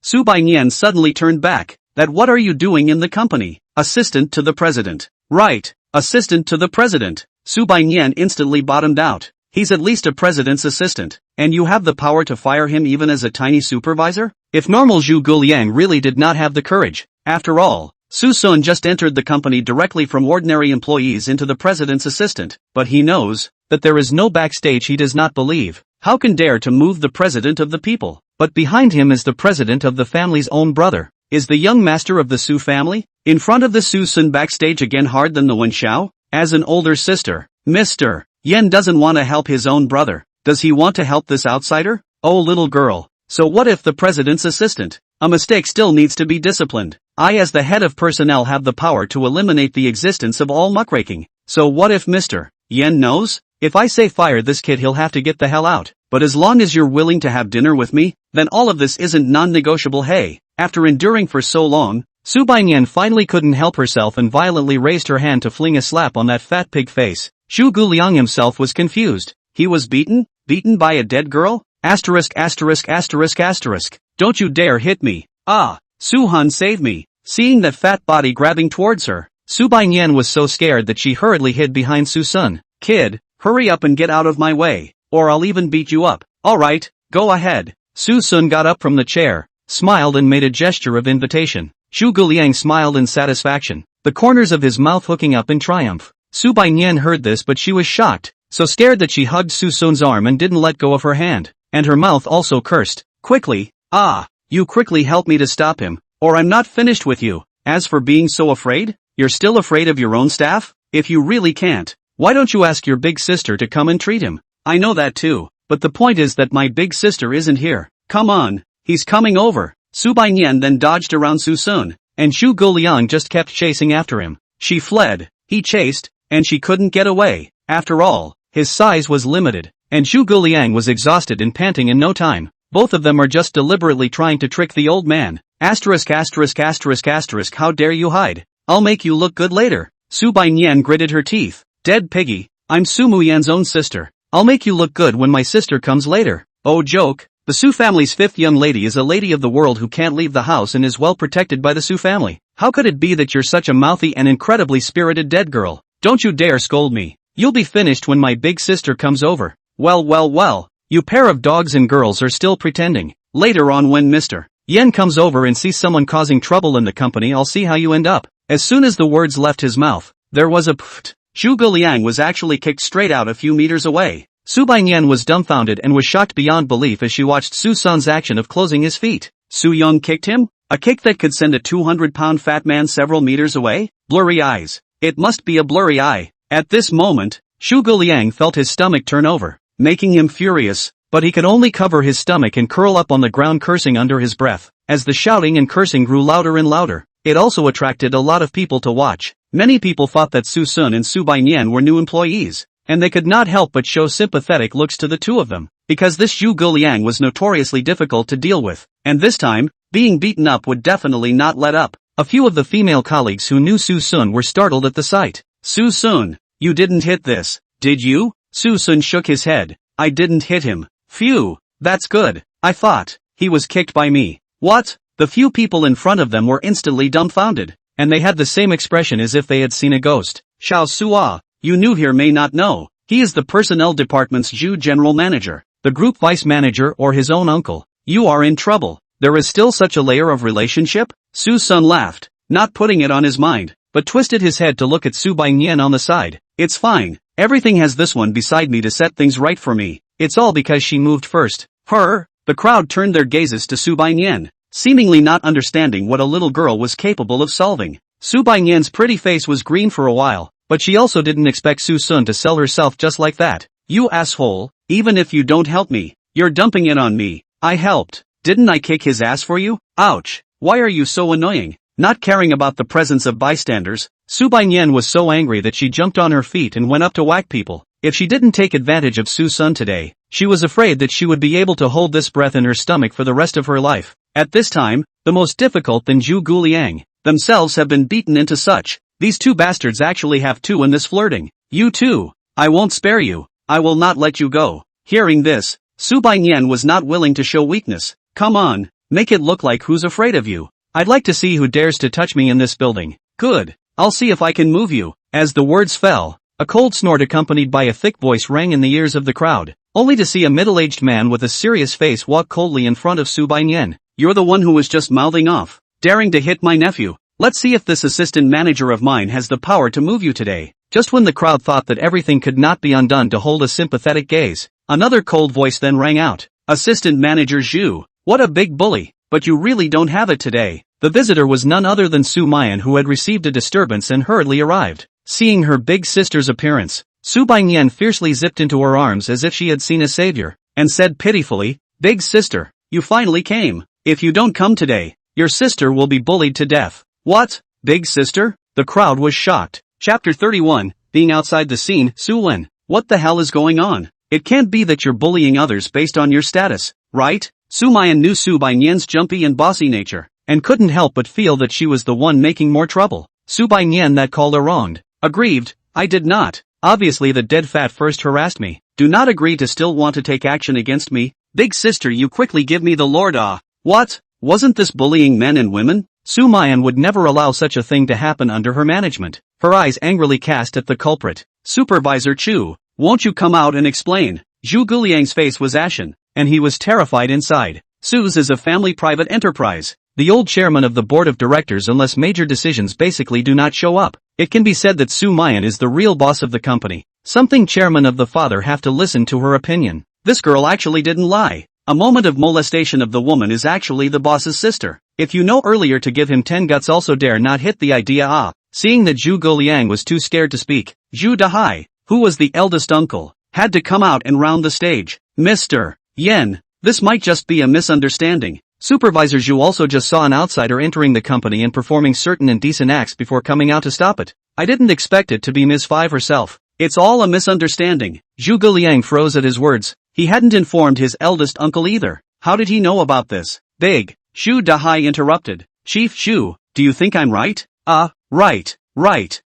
Su Baiyan suddenly turned back. That what are you doing in the company? Assistant to the president. Right, assistant to the president. Su Baiyan instantly bottomed out. He's at least a president's assistant, and you have the power to fire him even as a tiny supervisor? If normal Zhu Guliang really did not have the courage. After all, Suson just entered the company directly from ordinary employees into the president's assistant, but he knows that there is no backstage he does not believe. How can dare to move the president of the people? But behind him is the president of the family's own brother. Is the young master of the Su family? In front of the Suson backstage again hard than the Wenxiao? As an older sister, Mr. Yan doesn't want to help his own brother. Does he want to help this outsider? Oh little girl. So what if the president's assistant? A mistake still needs to be disciplined. I as the head of personnel have the power to eliminate the existence of all muckraking. So what if Mr. Yan knows? If I say fire this kid he'll have to get the hell out. But as long as you're willing to have dinner with me, then all of this isn't non-negotiable. Hey. After enduring for so long, Su Baiyan finally couldn't help herself and violently raised her hand to fling a slap on that fat pig face. Zhu Guliang himself was confused. He was beaten? Beaten by a dead girl? Asterisk. Don't you dare hit me. Suhan save me. Seeing that fat body grabbing towards her, Su Baiyan was so scared that she hurriedly hid behind Suson. Kid, hurry up and get out of my way, or I'll even beat you up. Alright, go ahead. Suson got up from the chair, smiled and made a gesture of invitation. Zhu Guliang smiled in satisfaction, the corners of his mouth hooking up in triumph. Su Baiyan heard this but she was shocked, so scared that she hugged Suson's arm and didn't let go of her hand, and her mouth also cursed. Quickly, you quickly help me to stop him, or I'm not finished with you. As for being so afraid, you're still afraid of your own staff? If you really can't, why don't you ask your big sister to come and treat him? I know that too, but the point is that my big sister isn't here. Come on, he's coming over. Su Baiyan then dodged around Suson, and Zhu Guliang just kept chasing after him. She fled, he chased, and she couldn't get away. After all, his size was limited, and Zhu Guliang was exhausted and panting in no time. Both of them are just deliberately trying to trick the old man. Asterisk. How dare you hide? I'll make you look good later. Su Baiyan gritted her teeth. Dead piggy, I'm Sumayan's own sister. I'll make you look good when my sister comes later. Oh joke. The Su family's fifth young lady is a lady of the world who can't leave the house and is well protected by the Su family. How could it be that you're such a mouthy and incredibly spirited dead girl? Don't you dare scold me. You'll be finished when my big sister comes over. Well, you pair of dogs and girls are still pretending. Later on when Mr. Yan comes over and sees someone causing trouble in the company, I'll see how you end up. As soon as the words left his mouth, there was a pfft. Zhu Guliang was actually kicked straight out a few meters away. Su Baiyan was dumbfounded and was shocked beyond belief as she watched Suson's action of closing his feet. Su Young kicked him? A kick that could send a 200-pound fat man several meters away? Blurry eyes. It must be a blurry eye. At this moment, Zhuge Liang felt his stomach turn over, making him furious, but he could only cover his stomach and curl up on the ground cursing under his breath. As the shouting and cursing grew louder and louder, it also attracted a lot of people to watch. Many people thought that Suson and Sumayan were new employees, and they could not help but show sympathetic looks to the two of them, because this Zhuge Liang was notoriously difficult to deal with, and this time, being beaten up would definitely not let up. A few of the female colleagues who knew Suson were startled at the sight. Suson, you didn't hit this, did you? Suson shook his head. I didn't hit him. Phew, that's good. I thought he was kicked by me. What? The few people in front of them were instantly dumbfounded, and they had the same expression as if they had seen a ghost. Xiao Sua, you new here may not know, he is the personnel department's Zhu general manager, the group vice manager or his own uncle. You are in trouble. There is still such a layer of relationship? Suson laughed, not putting it on his mind, but twisted his head to look at Sumayan on the side. It's fine, everything has this one beside me to set things right for me. It's all because she moved first. Her? The crowd turned their gazes to Sumayan, seemingly not understanding what a little girl was capable of solving. Sumayan's pretty face was green for a while, but she also didn't expect Suson to sell herself just like that. You asshole, even if you don't help me, you're dumping it on me. I helped. Didn't I kick his ass for you? Ouch. Why are you so annoying? Not caring about the presence of bystanders, Sumayan was so angry that she jumped on her feet and went up to whack people. If she didn't take advantage of Suson today, she was afraid that she would be able to hold this breath in her stomach for the rest of her life. At this time, the most difficult than Zhuge Liang themselves have been beaten into such. These two bastards actually have two in this flirting. You too. I won't spare you. I will not let you go. Hearing this, Sumayan was not willing to show weakness. Come on, make it look like who's afraid of you. I'd like to see who dares to touch me in this building. Good. I'll see if I can move you. As the words fell, a cold snort accompanied by a thick voice rang in the ears of the crowd, only to see a middle-aged man with a serious face walk coldly in front of Sumayan. You're the one who was just mouthing off, daring to hit my nephew. Let's see if this assistant manager of mine has the power to move you today. Just when the crowd thought that everything could not be undone to hold a sympathetic gaze, another cold voice then rang out. Assistant manager Zhu, what a big bully, but you really don't have it today. The visitor was none other than Sumayan, who had received a disturbance and hurriedly arrived. Seeing her big sister's appearance, Sumayan fiercely zipped into her arms as if she had seen a savior, and said pitifully, Big sister, you finally came. If you don't come today, your sister will be bullied to death. What? Big sister? The crowd was shocked. Chapter 31, being outside the scene. Suen, what the hell is going on? It can't be that you're bullying others based on your status, right? Sumayan knew Sumayan's jumpy and bossy nature, and couldn't help but feel that she was the one making more trouble. Sumayan that called her wronged. Aggrieved, I did not. Obviously the dead fat first harassed me. Do not agree to still want to take action against me. Big sister, you quickly give me the lord. What? Wasn't this bullying men and women? Sumayan would never allow such a thing to happen under her management. Her eyes angrily cast at the culprit. Supervisor Chu, won't you come out and explain? Zhuge Liang's face was ashen, and he was terrified inside. Suze is a family private enterprise. The old chairman of the board of directors, unless major decisions basically do not show up. It can be said that Sumayan is the real boss of the company. Something chairman of the father have to listen to her opinion. This girl actually didn't lie. A moment of molestation of the woman is actually the boss's sister. If you know earlier to give him 10 guts, also dare not hit the idea. Seeing that Zhuge Liang was too scared to speak, Zhu Dahai, who was the eldest uncle, had to come out and round the stage. Mr. Yen, this might just be a misunderstanding. Supervisor Zhu also just saw an outsider entering the company and performing certain indecent acts before coming out to stop it. I didn't expect it to be Ms. Five herself. It's all a misunderstanding. Zhuge Liang froze at his words. He hadn't informed his eldest uncle either. How did he know about this? Big. Zhu Dahai interrupted. Chief Zhu, do you think I'm right? Right.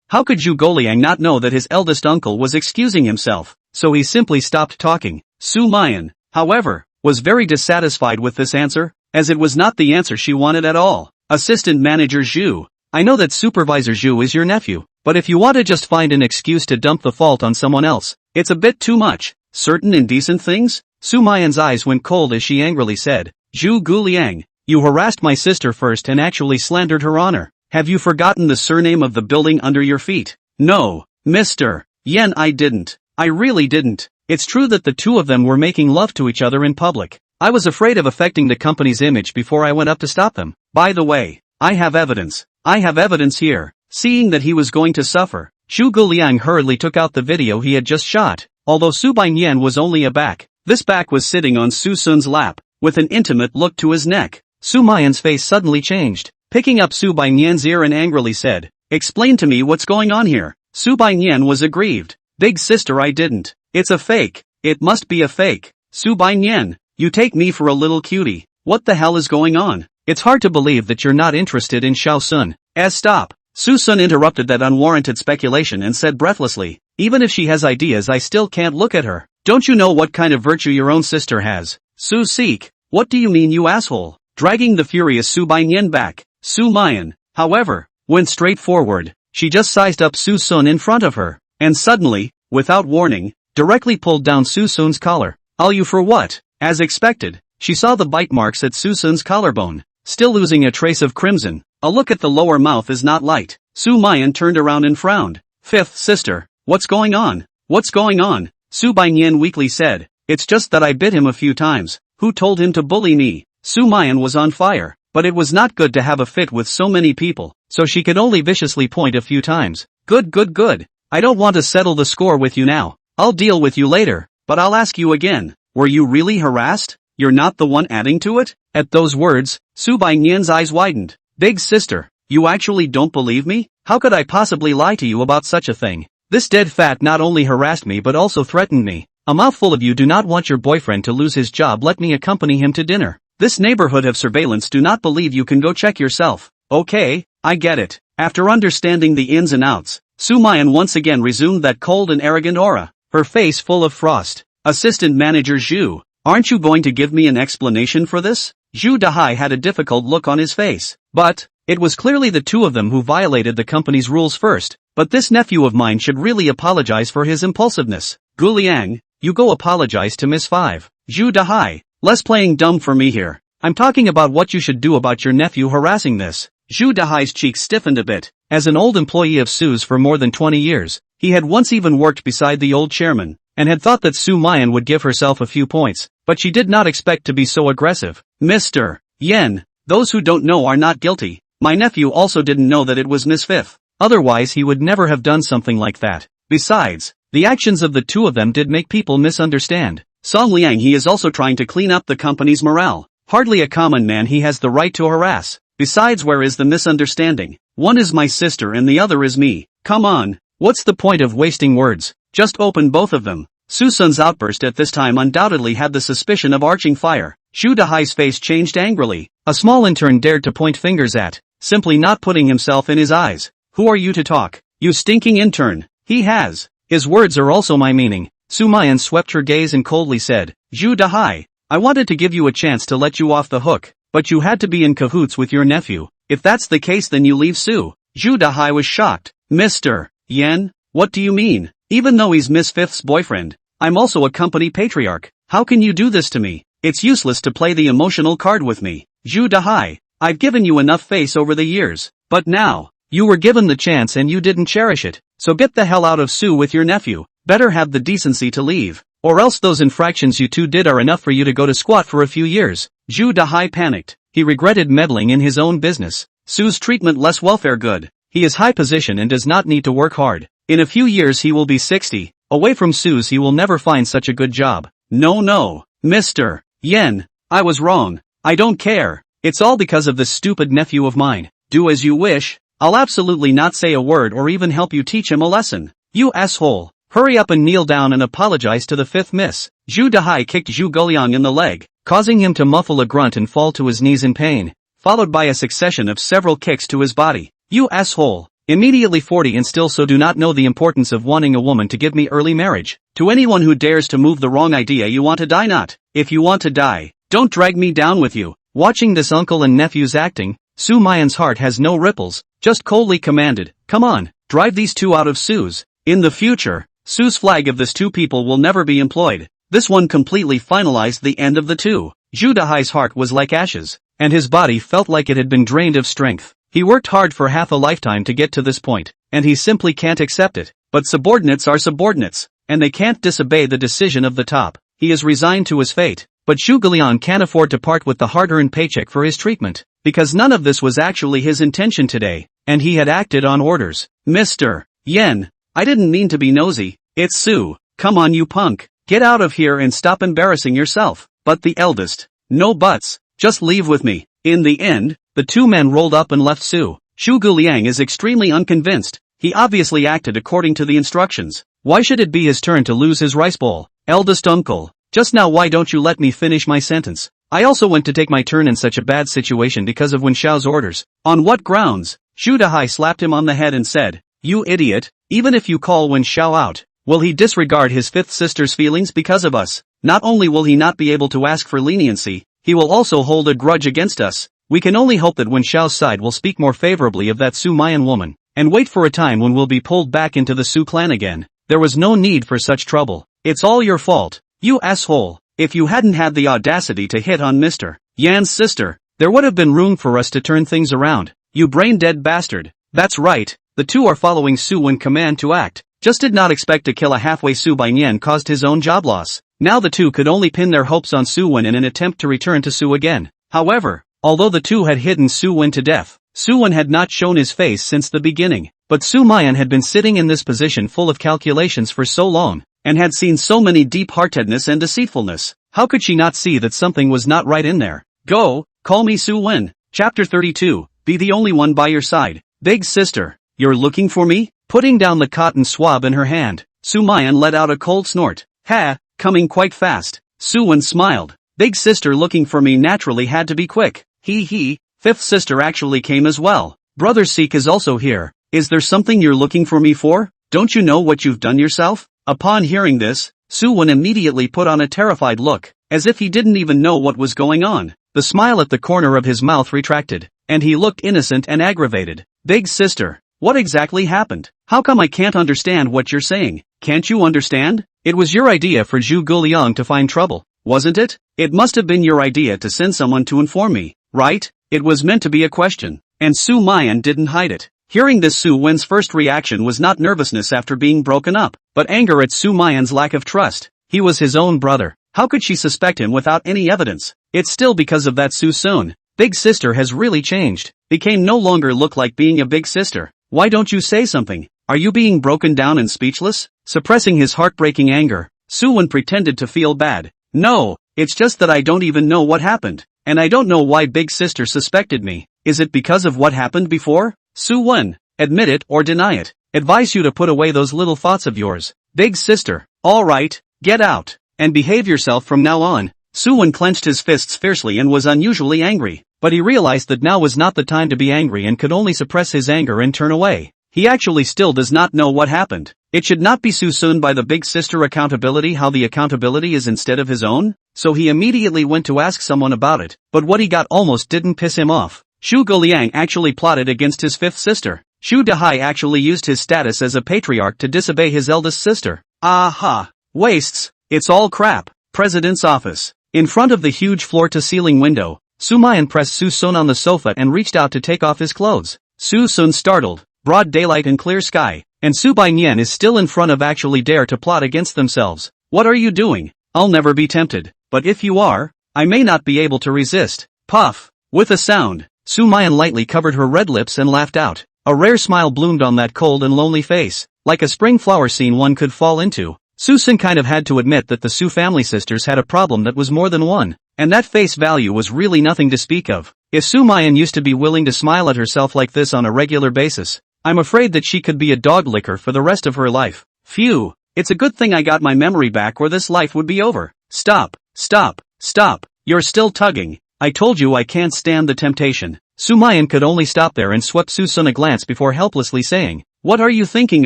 How could Zhuge Liang not know that his eldest uncle was excusing himself? So he simply stopped talking. Sumayan, however, was very dissatisfied with this answer, as it was not the answer she wanted at all. Assistant Manager Zhu, I know that Supervisor Zhu is your nephew, but if you want to just find an excuse to dump the fault on someone else, it's a bit too much. Certain indecent things? Sumayan's eyes went cold as she angrily said, Zhuge Liang, you harassed my sister first and actually slandered her honor. Have you forgotten the surname of the building under your feet? No, Mr. Yen, I didn't. I really didn't. It's true that the two of them were making love to each other in public. I was afraid of affecting the company's image before I went up to stop them. By the way, I have evidence. I have evidence here. Seeing that he was going to suffer, Zhu Guliang hurriedly took out the video he had just shot. Although Sumayan was only a back, this back was sitting on Suson's lap, with an intimate look to his neck. Sumayan's face suddenly changed. Picking up Sumayan's ear and angrily said, "Explain to me what's going on here." Sumayan was aggrieved. "Big sister, I didn't. It's a fake. It must be a fake. Sumayan, you take me for a little cutie. What the hell is going on? It's hard to believe that you're not interested in Xiao Sun." Stop. Suson interrupted that unwarranted speculation and said breathlessly, "Even if she has ideas, I still can't look at her. Don't you know what kind of virtue your own sister has?" "Su Seek, what do you mean, you asshole?" Dragging the furious Sumayan back, Sumayan, however, went straight forward. She just sized up Suson in front of her, and suddenly, without warning, directly pulled down Suson's collar. "All you for what?" As expected, she saw the bite marks at Suson's collarbone, still losing a trace of crimson. A look at the lower mouth is not light. Sumayan turned around and frowned. "Fifth sister, what's going on?" "What's going on?" Sumayan weakly said. "It's just that I bit him a few times." "Who told him to bully me?" Sumayan was on fire, but it was not good to have a fit with so many people, so she could only viciously point a few times. Good. I don't want to settle the score with you now. I'll deal with you later, but I'll ask you again. Were you really harassed? You're not the one adding to it?" At those words, Sumayan's eyes widened. "Big sister, you actually don't believe me? How could I possibly lie to you about such a thing? This dead fat not only harassed me but also threatened me. A mouthful of you do not want your boyfriend to lose his job, let me accompany him to dinner. This neighborhood of surveillance do not believe you can go check yourself." "Okay, I get it." After understanding the ins and outs, Sumayan once again resumed that cold and arrogant aura, her face full of frost. "Assistant Manager Zhu, aren't you going to give me an explanation for this?" Zhu Dahai had a difficult look on his face. But it was clearly the two of them who violated the company's rules first. But this nephew of mine should really apologize for his impulsiveness. "Guliang, you go apologize to Miss 5. Zhu Dahai, less playing dumb for me here. I'm talking about what you should do about your nephew harassing this." Zhu Dahai's cheeks stiffened a bit. As an old employee of Su's for more than 20 years, he had once even worked beside the old chairman, and had thought that Sumayan would give herself a few points, but she did not expect to be so aggressive. "Mr. Yen, those who don't know are not guilty. My nephew also didn't know that it was Miss Fifth. Otherwise he would never have done something like that. Besides, the actions of the two of them did make people misunderstand. Song Liang, he is also trying to clean up the company's morale. Hardly a common man he has the right to harass. Besides, where is the misunderstanding? One is my sister and the other is me. Come on, what's the point of wasting words? Just open both of them." Suson's outburst at this time undoubtedly had the suspicion of arching fire. Zhu Dahai's face changed angrily. A small intern dared to point fingers at, simply not putting himself in his eyes. "Who are you to talk? You stinking intern." "He has. His words are also my meaning." Sumayan swept her gaze and coldly said, "Zhu Dahai, I wanted to give you a chance to let you off the hook, but you had to be in cahoots with your nephew. If that's the case, then you leave Su." Zhu Dahai was shocked. "Mr. Yen, what do you mean? Even though he's Miss Fifth's boyfriend, I'm also a company patriarch. How can you do this to me? It's useless to play the emotional card with me. Zhu Dahai, I've given you enough face over the years, but now, you were given the chance and you didn't cherish it, so get the hell out of Su with your nephew. Better have the decency to leave, or else those infractions you two did are enough for you to go to squat for a few years." Zhu Dahai panicked. He regretted meddling in his own business. Su's treatment less welfare good. He is high position and does not need to work hard. In a few years he will be 60. Away from Su's he will never find such a good job. No, Mr. Yen, I was wrong. I don't care. It's all because of this stupid nephew of mine. Do as you wish. I'll absolutely not say a word or even help you teach him a lesson. You asshole. Hurry up and kneel down and apologize to the fifth miss. Zhu Dahai kicked Zhu Guliang in the leg, causing him to muffle a grunt and fall to his knees in pain, followed by a succession of several kicks to his body. You asshole. Immediately 40 and still so do not know the importance of wanting a woman to give me early marriage. To anyone who dares to move the wrong idea, you want to die not. If you want to die, don't drag me down with you. Watching this uncle and nephew's acting, Sumayan's heart has no ripples, just coldly commanded, come on, drive these two out of Su's. In the future, Su's flag of this two people will never be employed. This one completely finalized the end of the two. Zhu Dahai's heart was like ashes, and his body felt like it had been drained of strength. He worked hard for half a lifetime to get to this point, and he simply can't accept it. But subordinates are subordinates, and they can't disobey the decision of the top. He is resigned to his fate. But Zhu Guliang can't afford to part with the hard-earned paycheck for his treatment, because none of this was actually his intention today, and he had acted on orders. Mr. Yen, I didn't mean to be nosy. It's Su. Come on you punk. Get out of here and stop embarrassing yourself. But the eldest. No buts. Just leave with me. In the end, the two men rolled up and left Su. Shu Guliang is extremely unconvinced. He obviously acted according to the instructions. Why should it be his turn to lose his rice bowl? Eldest uncle. Just now why don't you let me finish my sentence? I also went to take my turn in such a bad situation because of Wen Xiao's orders. On what grounds? Shu Dahai slapped him on the head and said, You idiot, even if you call Wen Xiao out, will he disregard his fifth sister's feelings because of us? Not only will he not be able to ask for leniency, he will also hold a grudge against us. We can only hope that Wen Xiao's side will speak more favorably of that Sumayan woman, and wait for a time when we'll be pulled back into the Su clan again. There was no need for such trouble. It's all your fault, you asshole. If you hadn't had the audacity to hit on Mr. Yan's sister, there would have been room for us to turn things around. You brain-dead bastard. That's right, the two are following Su when command to act. Just did not expect to kill a halfway Su by Yan caused his own job loss. Now the two could only pin their hopes on Suwen in an attempt to return to Su again. However, although the two had hidden Suwen to death, Suwen had not shown his face since the beginning. But Sumayan had been sitting in this position full of calculations for so long, and had seen so many deep-heartedness and deceitfulness. How could she not see that something was not right in there? Go, call me Suwen. Chapter 32, be the only one by your side. Big sister, you're looking for me? Putting down the cotton swab in her hand, Sumayan let out a cold snort. Ha, coming quite fast. Suwen smiled. Big sister looking for me naturally had to be quick. He. Fifth sister actually came as well. Brother Seek is also here. Is there something you're looking for me for? Don't you know what you've done yourself? Upon hearing this, Suwen immediately put on a terrified look, as if he didn't even know what was going on. The smile at the corner of his mouth retracted, and he looked innocent and aggravated. Big sister, what exactly happened? How come I can't understand what you're saying? Can't you understand? It was your idea for Zhu Guliang to find trouble, wasn't it? It must have been your idea to send someone to inform me, right? It was meant to be a question, and Sumayan didn't hide it. Hearing this, Su Wen's first reaction was not nervousness after being broken up, but anger at Sumayan's lack of trust. He was his own brother. How could she suspect him without any evidence? It's still because of that Suson. Big sister has really changed. Became no longer look like being a big sister. Why don't you say something? Are you being broken down and speechless? Suppressing his heartbreaking anger, Suwen pretended to feel bad. No, it's just that I don't even know what happened, and I don't know why big sister suspected me. Is it because of what happened before? Suwen, admit it or deny it. Advise you to put away those little thoughts of yours. Big sister, alright, get out, and behave yourself from now on. Suwen clenched his fists fiercely and was unusually angry, but he realized that now was not the time to be angry and could only suppress his anger and turn away. He actually still does not know what happened. It should not be Susun by the big sister accountability how the accountability is instead of his own? So he immediately went to ask someone about it, but what he got almost didn't piss him off. Shu Guliang actually plotted against his fifth sister. Shu Dahai actually used his status as a patriarch to disobey his eldest sister. Aha! Wastes, it's all crap. President's office. In front of the huge floor-to-ceiling window, Sumayan pressed Suson on the sofa and reached out to take off his clothes. Suson startled, broad daylight and clear sky, and Su Baiyan is still in front of actually dare to plot against themselves. What are you doing? I'll never be tempted, but if you are, I may not be able to resist. Puff! With a sound, Sumayan lightly covered her red lips and laughed out. A rare smile bloomed on that cold and lonely face, like a spring flower scene one could fall into. Susan kind of had to admit that the Su family sisters had a problem that was more than one, and that face value was really nothing to speak of. If Sumayan used to be willing to smile at herself like this on a regular basis, I'm afraid that she could be a dog licker for the rest of her life. Phew, it's a good thing I got my memory back or this life would be over. Stop, stop, stop, you're still tugging. I told you I can't stand the temptation. Sumayan could only stop there and swept Susun a glance before helplessly saying, what are you thinking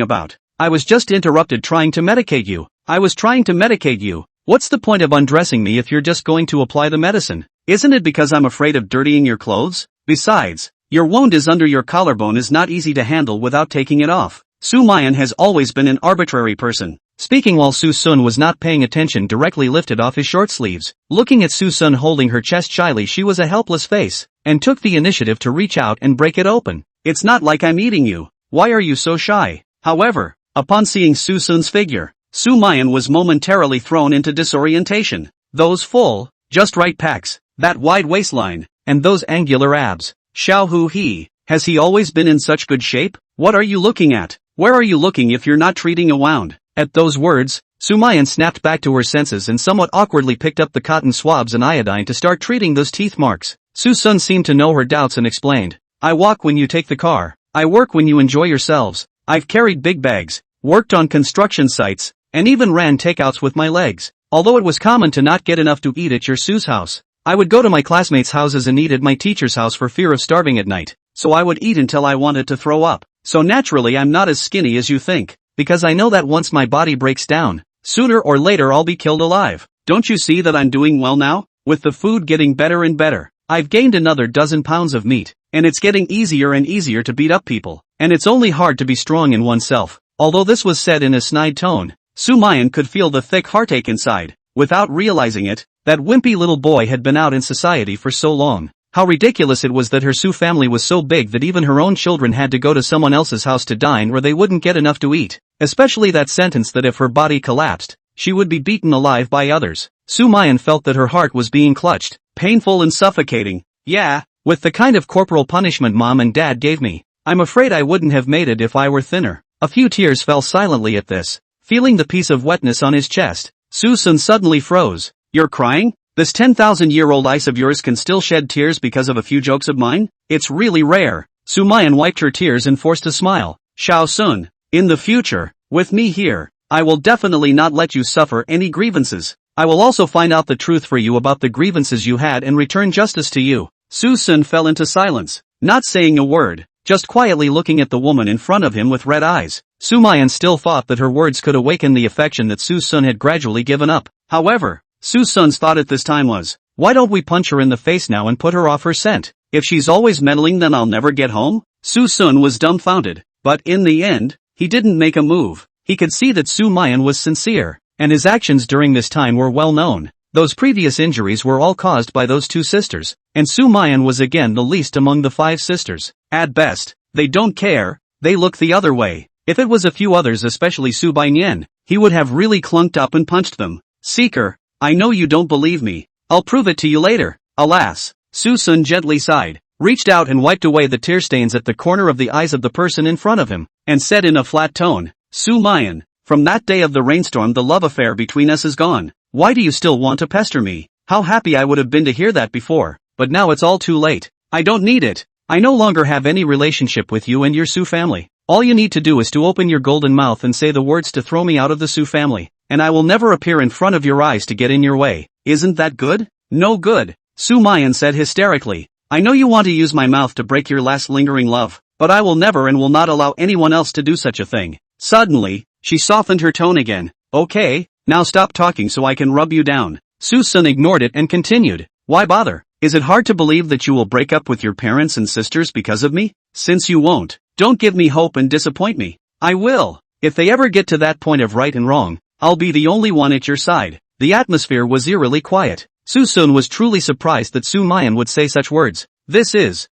about? I was just interrupted trying to medicate you. I was trying to medicate you. What's the point of undressing me if you're just going to apply the medicine? Isn't it because I'm afraid of dirtying your clothes? Besides, your wound is under your collarbone is not easy to handle without taking it off. Sumayan has always been an arbitrary person. Speaking while Susun was not paying attention directly lifted off his short sleeves. Looking at Susun holding her chest shyly she was a helpless face, and took the initiative to reach out and break it open. It's not like I'm eating you. Why are you so shy? However, upon seeing Susun's figure, Sumayan was momentarily thrown into disorientation. Those full, just right pecs, that wide waistline, and those angular abs. Xiao Hu he, has he always been in such good shape? What are you looking at? Where are you looking if you're not treating a wound? At those words, Sumayan snapped back to her senses and somewhat awkwardly picked up the cotton swabs and iodine to start treating those teeth marks. Suson seemed to know her doubts and explained. I walk when you take the car. I work when you enjoy yourselves. I've carried big bags, worked on construction sites, and even ran takeouts with my legs. Although it was common to not get enough to eat at your Su's house, I would go to my classmates' houses and eat at my teacher's house for fear of starving at night. So I would eat until I wanted to throw up. So naturally I'm not as skinny as you think, because I know that once my body breaks down, sooner or later I'll be killed alive. Don't you see that I'm doing well now? With the food getting better and better, I've gained another dozen pounds of meat, and it's getting easier and easier to beat up people, and it's only hard to be strong in oneself. Although this was said in a snide tone, Sumayan could feel the thick heartache inside. Without realizing it, that wimpy little boy had been out in society for so long. How ridiculous it was that her Su family was so big that even her own children had to go to someone else's house to dine or they wouldn't get enough to eat. Especially that sentence that if her body collapsed, she would be beaten alive by others. Sumayan felt that her heart was being clutched, painful and suffocating. Yeah, with the kind of corporal punishment mom and dad gave me, I'm afraid I wouldn't have made it if I were thinner. A few tears fell silently at this. Feeling the piece of wetness on his chest, Suson suddenly froze. You're crying? This 10,000-year-old ice of yours can still shed tears because of a few jokes of mine? It's really rare. Sumayan wiped her tears and forced a smile. Xiao Sun, in the future, with me here, I will definitely not let you suffer any grievances. I will also find out the truth for you about the grievances you had and return justice to you. Suson fell into silence, not saying a word, just quietly looking at the woman in front of him with red eyes. Sumayan still thought that her words could awaken the affection that Suson had gradually given up. However, Suson's thought at this time was, why don't we punch her in the face now and put her off her scent? If she's always meddling then I'll never get home? Suson was dumbfounded, but in the end, he didn't make a move. He could see that Sumayan was sincere, and his actions during this time were well known. Those previous injuries were all caused by those two sisters, and Sumayan was again the least among the 5 sisters. At best, they don't care, they look the other way. If it was a few others, especially Subayan, he would have really clunked up and punched them. Seeker, I know you don't believe me. I'll prove it to you later. Alas, Suson gently sighed, reached out and wiped away the tear stains at the corner of the eyes of the person in front of him, and said in a flat tone, Sumayan, from that day of the rainstorm the love affair between us is gone. Why do you still want to pester me? How happy I would have been to hear that before, but now it's all too late. I don't need it. I no longer have any relationship with you and your Su family. All you need to do is to open your golden mouth and say the words to throw me out of the Su family, and I will never appear in front of your eyes to get in your way. Isn't that good? No good, Sumayan said hysterically. I know you want to use my mouth to break your last lingering love, but I will never and will not allow anyone else to do such a thing. Suddenly, she softened her tone again. Okay, now stop talking so I can rub you down. Suson ignored it and continued. Why bother? Is it hard to believe that you will break up with your parents and sisters because of me? Since you won't, don't give me hope and disappoint me. I will. If they ever get to that point of right and wrong, I'll be the only one at your side. The atmosphere was eerily quiet. Suson was truly surprised that Sumayan would say such words.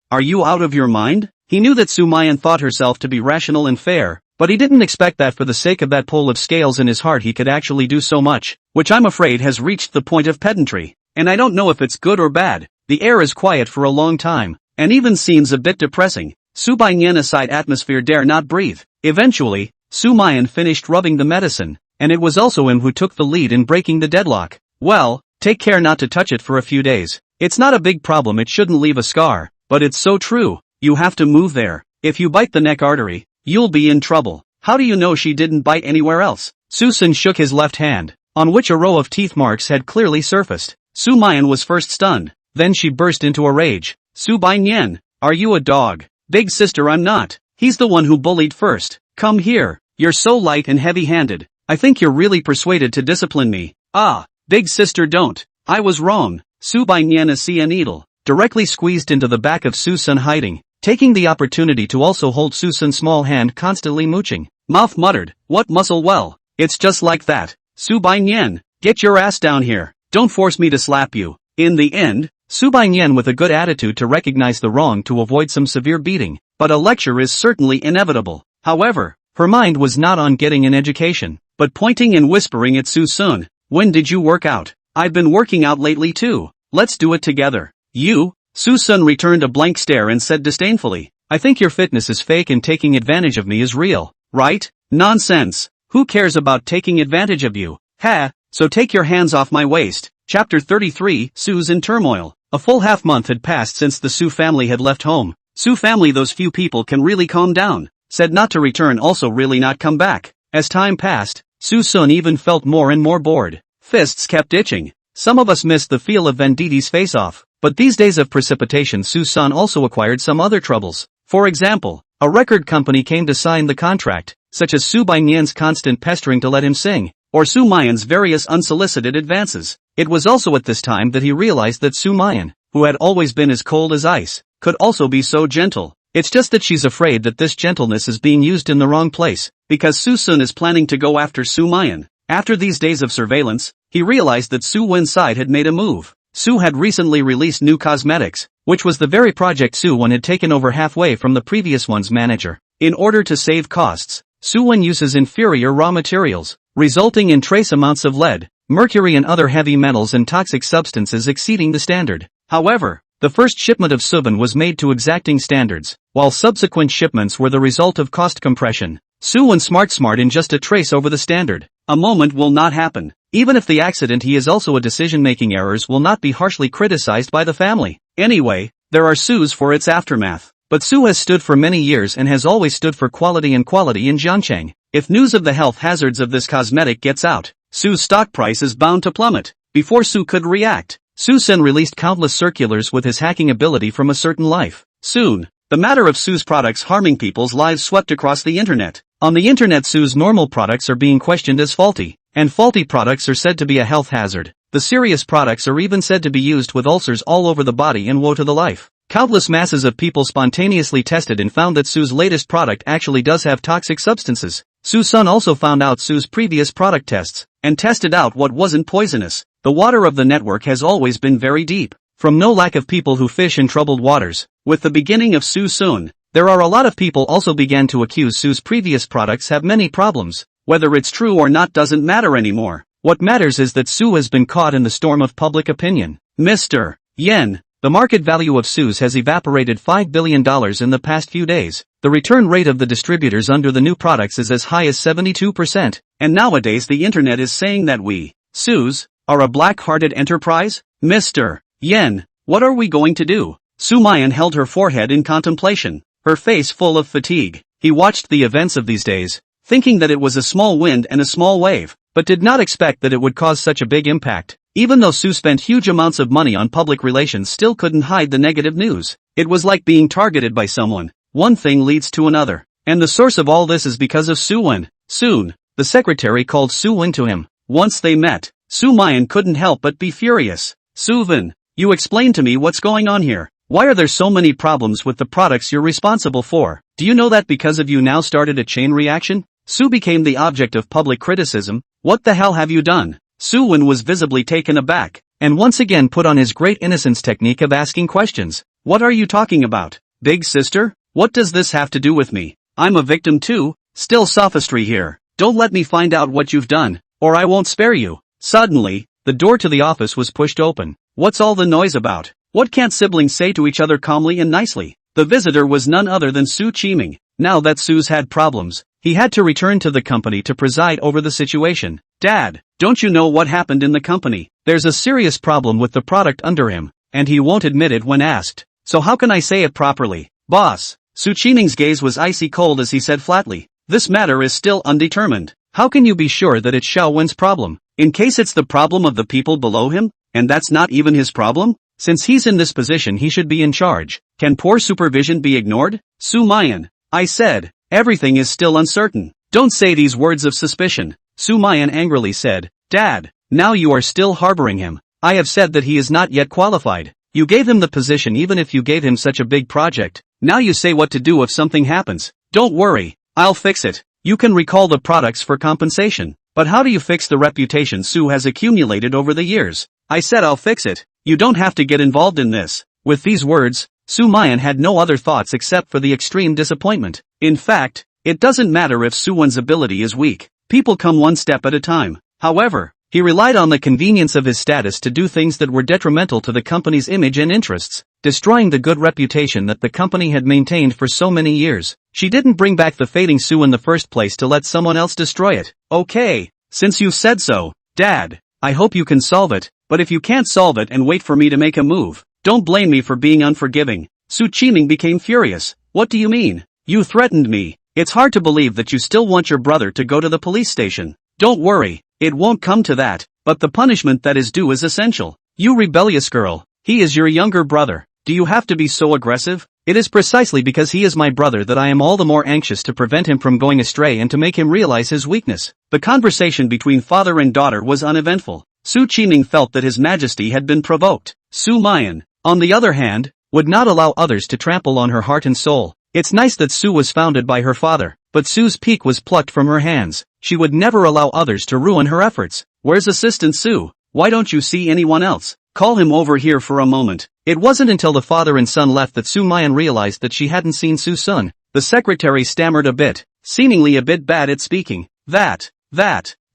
Are you out of your mind? He knew that Sumayan thought herself to be rational and fair, but he didn't expect that for the sake of that pole of scales in his heart he could actually do so much, which I'm afraid has reached the point of pedantry. And I don't know if it's good or bad. The air is quiet for a long time, and even seems a bit depressing. Subayan sighed atmosphere dare not breathe. Eventually, Sumayan finished rubbing the medicine, and it was also him who took the lead in breaking the deadlock. Well, take care not to touch it for a few days. It's not a big problem, it shouldn't leave a scar, but it's so true. You have to move there. If you bite the neck artery, you'll be in trouble. How do you know she didn't bite anywhere else? Suson shook his left hand, on which a row of teeth marks had clearly surfaced. Sumayan was first stunned, then she burst into a rage. Subayan, are you a dog? Big sister, I'm not. He's the one who bullied first. Come here. You're so light and heavy-handed. I think you're really persuaded to discipline me. Ah, big sister, don't. I was wrong. Subayan see a needle, directly squeezed into the back of Suson, hiding, taking the opportunity to also hold Suson's small hand constantly mooching. Mouth muttered, what muscle? Well, it's just like that. Subayan, get your ass down here. Don't force me to slap you. In the end, Subayan with a good attitude to recognize the wrong to avoid some severe beating, but a lecture is certainly inevitable. However, her mind was not on getting an education, but pointing and whispering at Suson. When did you work out? I've been working out lately too. Let's do it together. You? Suson returned a blank stare and said disdainfully, I think your fitness is fake and taking advantage of me is real. right? Nonsense. Who cares about taking advantage of you? Ha, so take your hands off my waist. Chapter 33, Sue's in turmoil. A full half-month had passed since the Sue family had left home. Sue family, those few people can really calm down. Said not to return, also really not come back. As time passed, Suson even felt more and more bored. Fists kept itching. Some of us missed the feel of Venditti's face-off. But these days of precipitation, Suson also acquired some other troubles. For example, a record company came to sign the contract, such as Su Bainyan's constant pestering to let him sing, or Sumayan's various unsolicited advances. It was also at this time that he realized that Sumayan, who had always been as cold as ice, could also be so gentle. It's just that she's afraid that this gentleness is being used in the wrong place, because Suson is planning to go after Sumayan. After these days of surveillance, he realized that Suwen's side had made a move. Su had recently released new cosmetics, which was the very project Suwen had taken over halfway from the previous one's manager. In order to save costs, Suwen uses inferior raw materials, resulting in trace amounts of lead, mercury and other heavy metals and toxic substances exceeding the standard. However, the first shipment of Suben was made to exacting standards, while subsequent shipments were the result of cost compression. Suwen smart in just a trace over the standard. A moment will not happen. Even if the accident he is also a decision-making errors will not be harshly criticized by the family. Anyway, there are Sues for its aftermath. But Su has stood for many years and has always stood for quality in Jiancheng. If news of the health hazards of this cosmetic gets out, Su's stock price is bound to plummet. Before Su could react, Suson released countless circulars with his hacking ability from a certain life. Soon, the matter of Su's products harming people's lives swept across the internet. On the internet, Su's normal products are being questioned as faulty, and faulty products are said to be a health hazard. The serious products are even said to be used with ulcers all over the body and woe to the life. Countless masses of people spontaneously tested and found that Su's latest product actually does have toxic substances. Suson also found out Su's previous product tests, and tested out what wasn't poisonous. The water of the network has always been very deep, from no lack of people who fish in troubled waters. With the beginning of Suson, there are a lot of people also began to accuse Su's previous products have many problems. Whether it's true or not doesn't matter anymore. What matters is that Su has been caught in the storm of public opinion. Mr. Yen, the market value of Su's has evaporated $5 billion in the past few days. The return rate of the distributors under the new products is as high as 72%, and nowadays the internet is saying that we, Su's, are a black-hearted enterprise? Mr. Yen, what are we going to do? Sumayan held her forehead in contemplation, her face full of fatigue. He watched the events of these days, thinking that it was a small wind and a small wave, but did not expect that it would cause such a big impact. Even though Su spent huge amounts of money on public relations, still couldn't hide the negative news. It was like being targeted by someone. One thing leads to another. And the source of all this is because of Suwen. Soon, the secretary called Suwen to him. Once they met, Sumayan couldn't help but be furious. Suven, you explain to me what's going on here. Why are there so many problems with the products you're responsible for? Do you know that because of you now started a chain reaction? Su became the object of public criticism. What the hell have you done? Suwen was visibly taken aback, and once again put on his great innocence technique of asking questions. What are you talking about? Big sister? What does this have to do with me? I'm a victim too. Still sophistry here. Don't let me find out what you've done, or I won't spare you. Suddenly, the door to the office was pushed open. What's all the noise about? What can't siblings say to each other calmly and nicely? The visitor was none other than Su Qiming. Now that Su's had problems, he had to return to the company to preside over the situation. Dad, don't you know what happened in the company? There's a serious problem with the product under him, and he won't admit it when asked. So how can I say it properly? Boss. Su Qiming's gaze was icy cold as he said flatly, this matter is still undetermined. How can you be sure that it's Xiaowen's problem? In case it's the problem of the people below him, and that's not even his problem? Since he's in this position he should be in charge. Can poor supervision be ignored? Sumayan, I said, everything is still uncertain. Don't say these words of suspicion. Sumayan angrily said, Dad, now you are still harboring him. I have said that he is not yet qualified. You gave him the position even if you gave him such a big project. Now you say what to do if something happens. Don't worry, I'll fix it. You can recall the products for compensation. But how do you fix the reputation Su has accumulated over the years? I said I'll fix it. You don't have to get involved in this. With these words, Sumayan had no other thoughts except for the extreme disappointment. In fact, it doesn't matter if Suwen's ability is weak. People come one step at a time. However, he relied on the convenience of his status to do things that were detrimental to the company's image and interests, destroying the good reputation that the company had maintained for so many years. She didn't bring back the fading Sue in the first place to let someone else destroy it. Okay, since you said so, Dad, I hope you can solve it, but if you can't solve it and wait for me to make a move, don't blame me for being unforgiving. Qiming became furious. What do you mean? You threatened me. It's hard to believe that you still want your brother to go to the police station. Don't worry, it won't come to that, but the punishment that is due is essential. You rebellious girl, he is your younger brother. Do you have to be so aggressive? It is precisely because he is my brother that I am all the more anxious to prevent him from going astray and to make him realize his weakness. The conversation between father and daughter was uneventful. Qiming felt that his majesty had been provoked. Sumayan, on the other hand, would not allow others to trample on her heart and soul. It's nice that Sue was founded by her father, but Sue's peak was plucked from her hands. She would never allow others to ruin her efforts. Where's Assistant Sue? Why don't you see anyone else? Call him over here for a moment. It wasn't until the father and son left that Sumayan realized that she hadn't seen Suson. The secretary stammered a bit, seemingly a bit bad at speaking. That,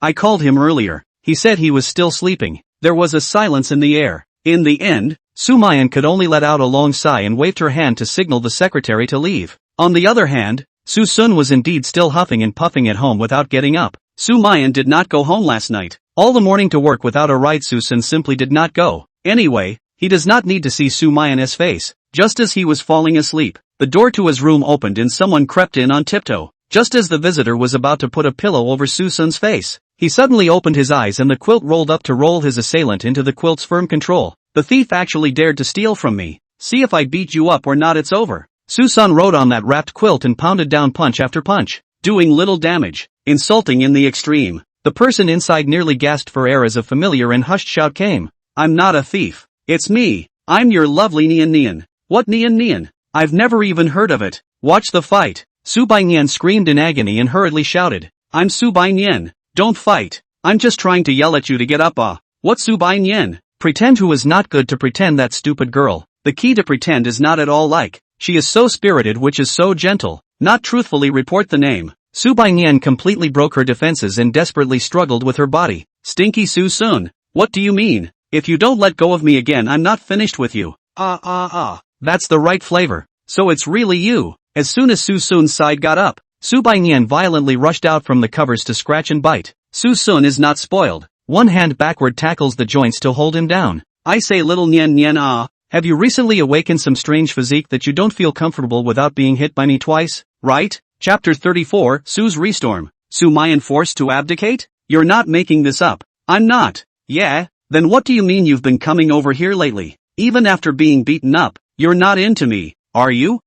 I called him earlier. He said he was still sleeping. There was a silence in the air. In the end, Sumayan could only let out a long sigh and waved her hand to signal the secretary to leave. On the other hand, Suson was indeed still huffing and puffing at home without getting up. Sumayan did not go home last night. All the morning to work without a ride. Suson simply did not go. Anyway, he does not need to see Sumayan's face. Just as he was falling asleep, the door to his room opened and someone crept in on tiptoe. Just as the visitor was about to put a pillow over Suson's face, he suddenly opened his eyes and the quilt rolled up to roll his assailant into the quilt's firm control. The thief actually dared to steal from me. See if I beat you up or not, it's over. Suson rode on that wrapped quilt and pounded down punch after punch, doing little damage, insulting in the extreme. The person inside nearly gasped for air as a familiar and hushed shout came. I'm not a thief. It's me. I'm your lovely Nian. What Nian? I've never even heard of it. Watch the fight. Subainian screamed in agony and hurriedly shouted. I'm Subainian. Don't fight. I'm just trying to yell at you to get up. What Subainian? Pretend who is not good to pretend, that stupid girl. The key to pretend is not at all like. She is so spirited, which is so gentle. Not truthfully report the name. Subainian completely broke her defenses and desperately struggled with her body. Stinky Susun. What do you mean? If you don't let go of me again, I'm not finished with you. That's the right flavor. So it's really you. As soon as Susun's side got up, Subainian violently rushed out from the covers to scratch and bite. Susun is not spoiled. One hand backward tackles the joints to hold him down. I say, little Nian, have you recently awakened some strange physique that you don't feel comfortable without being hit by me twice, right? Chapter 34, Sue's Restorm. Sumayan forced to abdicate? You're not making this up. I'm not. Yeah? Then what do you mean you've been coming over here lately? Even after being beaten up, you're not into me, are you?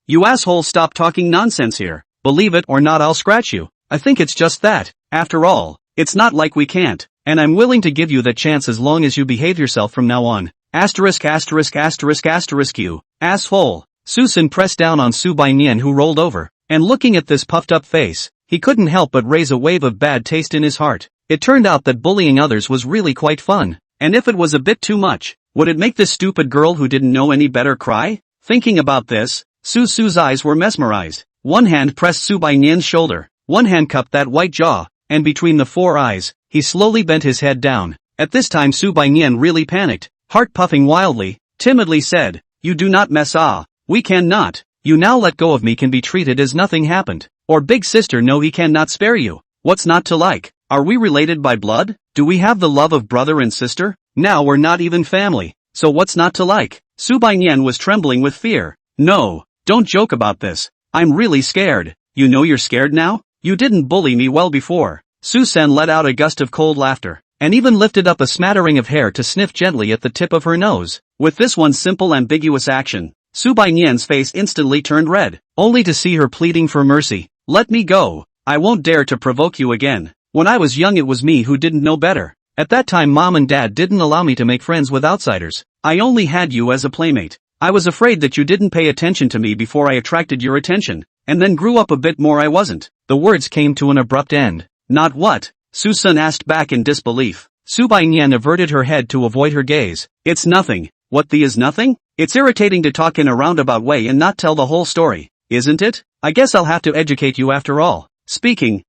You asshole, stop talking nonsense here. Believe it or not, I'll scratch you. I think it's just that. After all, it's not like we can't, and I'm willing to give you that chance as long as you behave yourself from now on. Asterisk you, asshole. Susan pressed down on Subainian, who rolled over, and looking at this puffed up face, he couldn't help but raise a wave of bad taste in his heart. It turned out that bullying others was really quite fun, and if it was a bit too much, would it make this stupid girl who didn't know any better cry? Thinking about this, Su's eyes were mesmerized. One hand pressed Subainian's shoulder, one hand cupped that white jaw, and between the four eyes, he slowly bent his head down. At this time Subainian really panicked, heart puffing wildly, timidly said, "You do not mess we cannot. You now let go of me can be treated as nothing happened. Or big sister, no, he cannot spare you. What's not to like? Are we related by blood? Do we have the love of brother and sister? Now we're not even family. So what's not to like?" Subainian was trembling with fear. "No, don't joke about this. I'm really scared." "You know you're scared now? You didn't bully me well before." Susan let out a gust of cold laughter, and even lifted up a smattering of hair to sniff gently at the tip of her nose. With this one simple ambiguous action, Subainian's face instantly turned red, only to see her pleading for mercy. "Let me go. I won't dare to provoke you again. When I was young it was me who didn't know better. At that time mom and dad didn't allow me to make friends with outsiders. I only had you as a playmate. I was afraid that you didn't pay attention to me before I attracted your attention, and then grew up a bit more I wasn't." The words came to an abrupt end. "Not what?" Susan asked back in disbelief. Subainian averted her head to avoid her gaze. "It's nothing." "What the is nothing? It's irritating to talk in a roundabout way and not tell the whole story, isn't it? I guess I'll have to educate you after all." Speaking.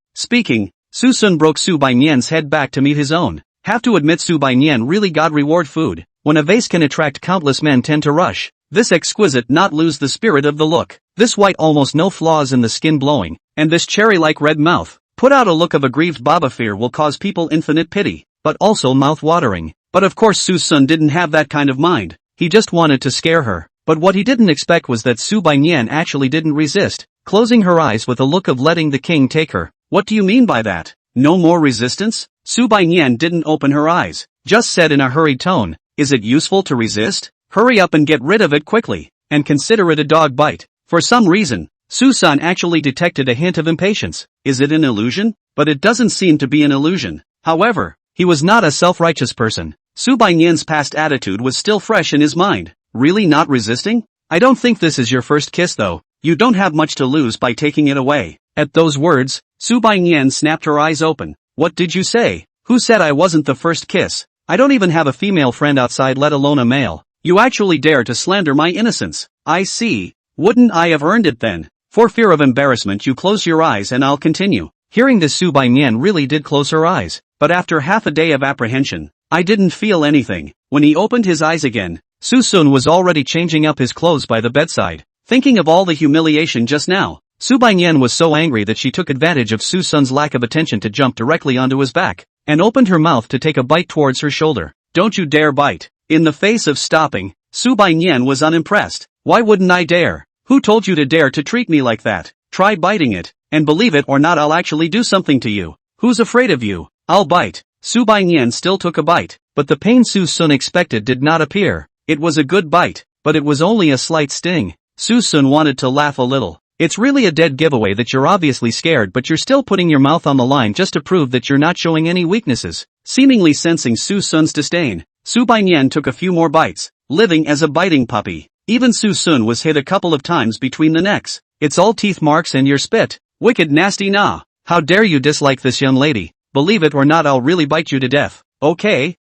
Susun broke Subainian's head back to meet his own. Have to admit Subainian really got reward food. When a vase can attract, countless men tend to rush. This exquisite not lose the spirit of the look. This white almost no flaws in the skin blowing, and this cherry-like red mouth, put out a look of aggrieved Baba fear will cause people infinite pity, but also mouth-watering. But of course Suson didn't have that kind of mind, he just wanted to scare her. But what he didn't expect was that Subayan actually didn't resist, closing her eyes with a look of letting the king take her. What do you mean by that? No more resistance? Subayan didn't open her eyes, just said in a hurried tone, is it useful to resist? Hurry up and get rid of it quickly, and consider it a dog bite. For some reason, Suson actually detected a hint of impatience. Is it an illusion? But it doesn't seem to be an illusion. However, he was not a self-righteous person. Subayan's past attitude was still fresh in his mind. Really not resisting? I don't think this is your first kiss though. You don't have much to lose by taking it away. At those words, Subayan snapped her eyes open. What did you say? Who said I wasn't the first kiss? I don't even have a female friend outside, let alone a male. You actually dare to slander my innocence. I see. Wouldn't I have earned it then? For fear of embarrassment you close your eyes and I'll continue. Hearing this, Subayan really did close her eyes, but after half a day of apprehension, I didn't feel anything. When he opened his eyes again, Suson was already changing up his clothes by the bedside. Thinking of all the humiliation just now, Subayan was so angry that she took advantage of Suson's lack of attention to jump directly onto his back, and opened her mouth to take a bite towards her shoulder. Don't you dare bite. In the face of stopping, Subayan was unimpressed. Why wouldn't I dare? Who told you to dare to treat me like that? Try biting it, and believe it or not I'll actually do something to you. Who's afraid of you? I'll bite. Subayan still took a bite, but the pain Suson expected did not appear. It was a good bite, but it was only a slight sting. Suson wanted to laugh a little. It's really a dead giveaway that you're obviously scared but you're still putting your mouth on the line just to prove that you're not showing any weaknesses. Seemingly sensing Suson's disdain, Subayan took a few more bites, living as a biting puppy. Even Suson was hit a couple of times between the necks. It's all teeth marks and your spit. Wicked nasty nah. How dare you dislike this young lady? Believe it or not I'll really bite you to death. Okay,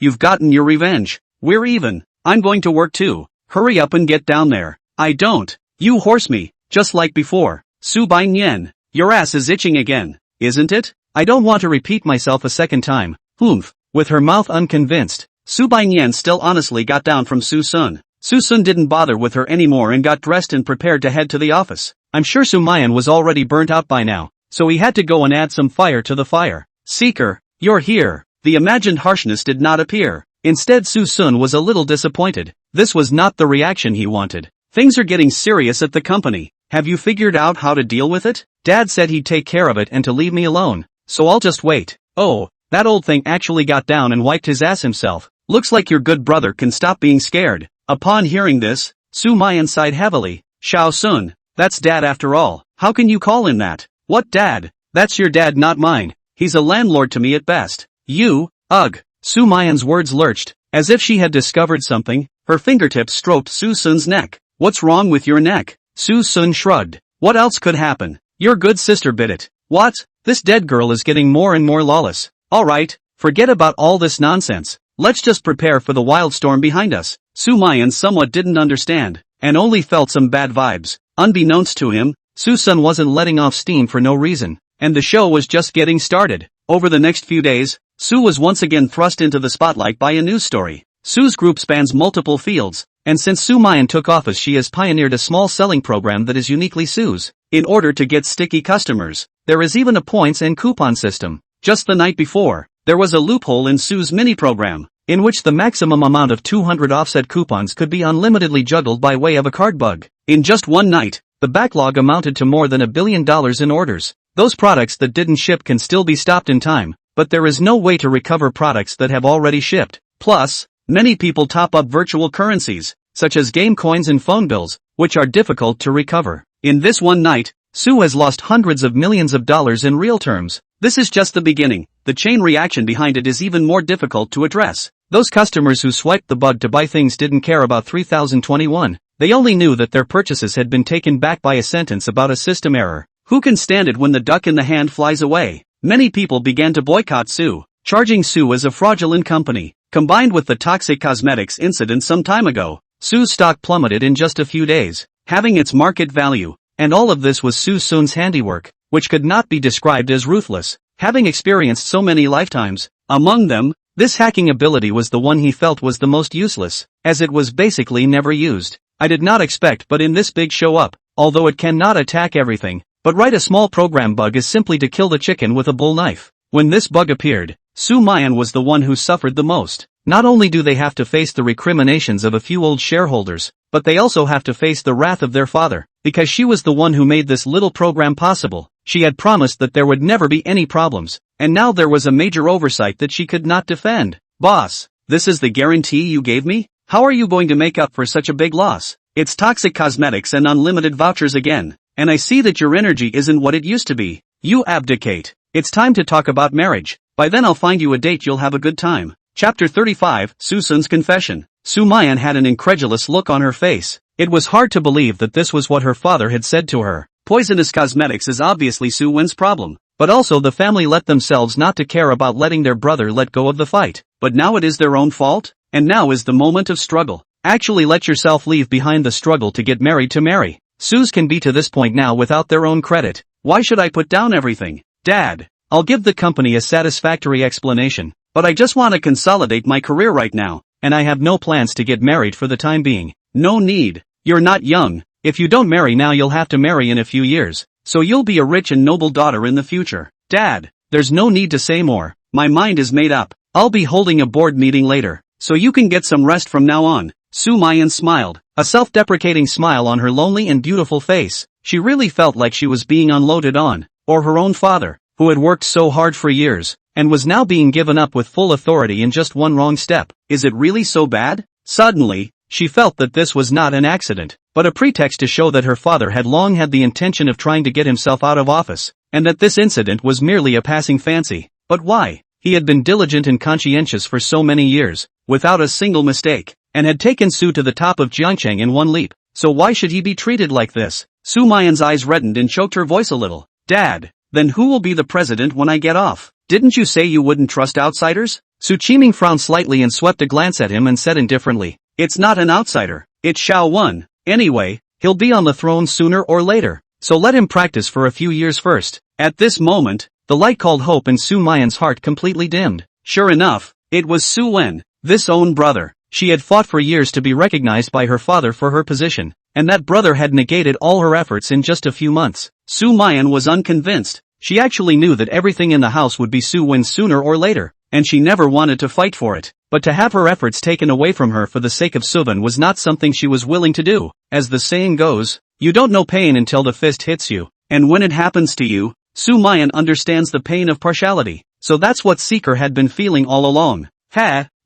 you've gotten your revenge. We're even. I'm going to work too. Hurry up and get down there. I don't. You horse me, just like before. Subayan, your ass is itching again, isn't it? I don't want to repeat myself a second time. Humph. With her mouth unconvinced, Subayan still honestly got down from Suson. Suson didn't bother with her anymore and got dressed and prepared to head to the office. I'm sure Sumayan was already burnt out by now, so he had to go and add some fire to the fire. Seeker, you're here. The imagined harshness did not appear. Instead Suson was a little disappointed. This was not the reaction he wanted. Things are getting serious at the company. Have you figured out how to deal with it? Dad said he'd take care of it and to leave me alone, so I'll just wait. Oh, that old thing actually got down and wiped his ass himself. Looks like your good brother can stop being scared. Upon hearing this, Sumayan sighed heavily. Xiao Sun, that's Dad after all. How can you call him that? What Dad? That's your dad, not mine. He's a landlord to me at best. You, ugh. Sumayan's words lurched, as if she had discovered something. Her fingertips stroked Suson's neck. What's wrong with your neck? Suson shrugged. What else could happen? Your good sister bit it. What? This dead girl is getting more and more lawless. Alright, forget about all this nonsense. Let's just prepare for the wild storm behind us. Sumayan somewhat didn't understand, and only felt some bad vibes. Unbeknownst to him, Suson wasn't letting off steam for no reason, and the show was just getting started. Over the next few days, Su was once again thrust into the spotlight by a news story. Su's group spans multiple fields, and since Sumayan took office she has pioneered a small selling program that is uniquely Su's. In order to get sticky customers, there is even a points and coupon system. Just the night before, there was a loophole in Su's mini program, in which the maximum amount of 200 offset coupons could be unlimitedly juggled by way of a card bug. In just one night, the backlog amounted to more than $1 billion in orders. Those products that didn't ship can still be stopped in time, but there is no way to recover products that have already shipped. Plus, many people top up virtual currencies, such as game coins and phone bills, which are difficult to recover. In this one night, Su has lost hundreds of millions of dollars in real terms. This is just the beginning. The chain reaction behind it is even more difficult to address. Those customers who swiped the bug to buy things didn't care about 3021. They only knew that their purchases had been taken back by a sentence about a system error. Who can stand it when the duck in the hand flies away? Many people began to boycott Su, charging Su as a fraudulent company. Combined with the toxic cosmetics incident some time ago, Su's stock plummeted in just a few days, having its market value. And all of this was Suson's handiwork, which could not be described as ruthless, having experienced so many lifetimes. Among them, this hacking ability was the one he felt was the most useless, as it was basically never used. I did not expect but in this big show up, although it cannot attack everything, but write a small program bug is simply to kill the chicken with a bull knife. When this bug appeared, Sumayan was the one who suffered the most. Not only do they have to face the recriminations of a few old shareholders, but they also have to face the wrath of their father, because she was the one who made this little program possible. She had promised that there would never be any problems, and now there was a major oversight that she could not defend. Boss, this is the guarantee you gave me? How are you going to make up for such a big loss? It's toxic cosmetics and unlimited vouchers again, and I see that your energy isn't what it used to be. You abdicate. It's time to talk about marriage. By then I'll find you a date you'll have a good time. Chapter 35, Suson's Confession. Sumayan had an incredulous look on her face. It was hard to believe that this was what her father had said to her. Poisonous cosmetics is obviously Suyen's problem, but also the family let themselves not to care about letting their brother let go of the fight. But now it is their own fault? And now is the moment of struggle. Actually let yourself leave behind the struggle to get married to marry. Sus can be to this point now without their own credit. Why should I put down everything? Dad, I'll give the company a satisfactory explanation, but I just want to consolidate my career right now, and I have no plans to get married for the time being. No need. You're not young. If you don't marry now you'll have to marry in a few years, so you'll be a rich and noble daughter in the future. Dad, there's no need to say more. My mind is made up. I'll be holding a board meeting later, so you can get some rest from now on. Sumayan smiled, a self-deprecating smile on her lonely and beautiful face. She really felt like she was being unloaded on, or her own father, who had worked so hard for years, and was now being given up with full authority in just one wrong step. Is it really so bad? Suddenly, she felt that this was not an accident, but a pretext to show that her father had long had the intention of trying to get himself out of office, and that this incident was merely a passing fancy. But why? He had been diligent and conscientious for so many years, without a single mistake, and had taken Su to the top of Jiangcheng in one leap. So why should he be treated like this? Sumayan's eyes reddened and choked her voice a little. Dad, then who will be the president when I get off? Didn't you say you wouldn't trust outsiders? Qiming frowned slightly and swept a glance at him and said indifferently, it's not an outsider, it's Wen. Anyway, he'll be on the throne sooner or later, so let him practice for a few years first. At this moment, the light called hope in Sumayan's heart completely dimmed. Sure enough, it was Suen, this own brother. She had fought for years to be recognized by her father for her position, and that brother had negated all her efforts in just a few months. Sumayan was unconvinced. She actually knew that everything in the house would be Suyen's sooner or later, and she never wanted to fight for it. But to have her efforts taken away from her for the sake of Suyen was not something she was willing to do. As the saying goes, you don't know pain until the fist hits you, and when it happens to you, Sumayan understands the pain of partiality. So that's what Seeker had been feeling all along.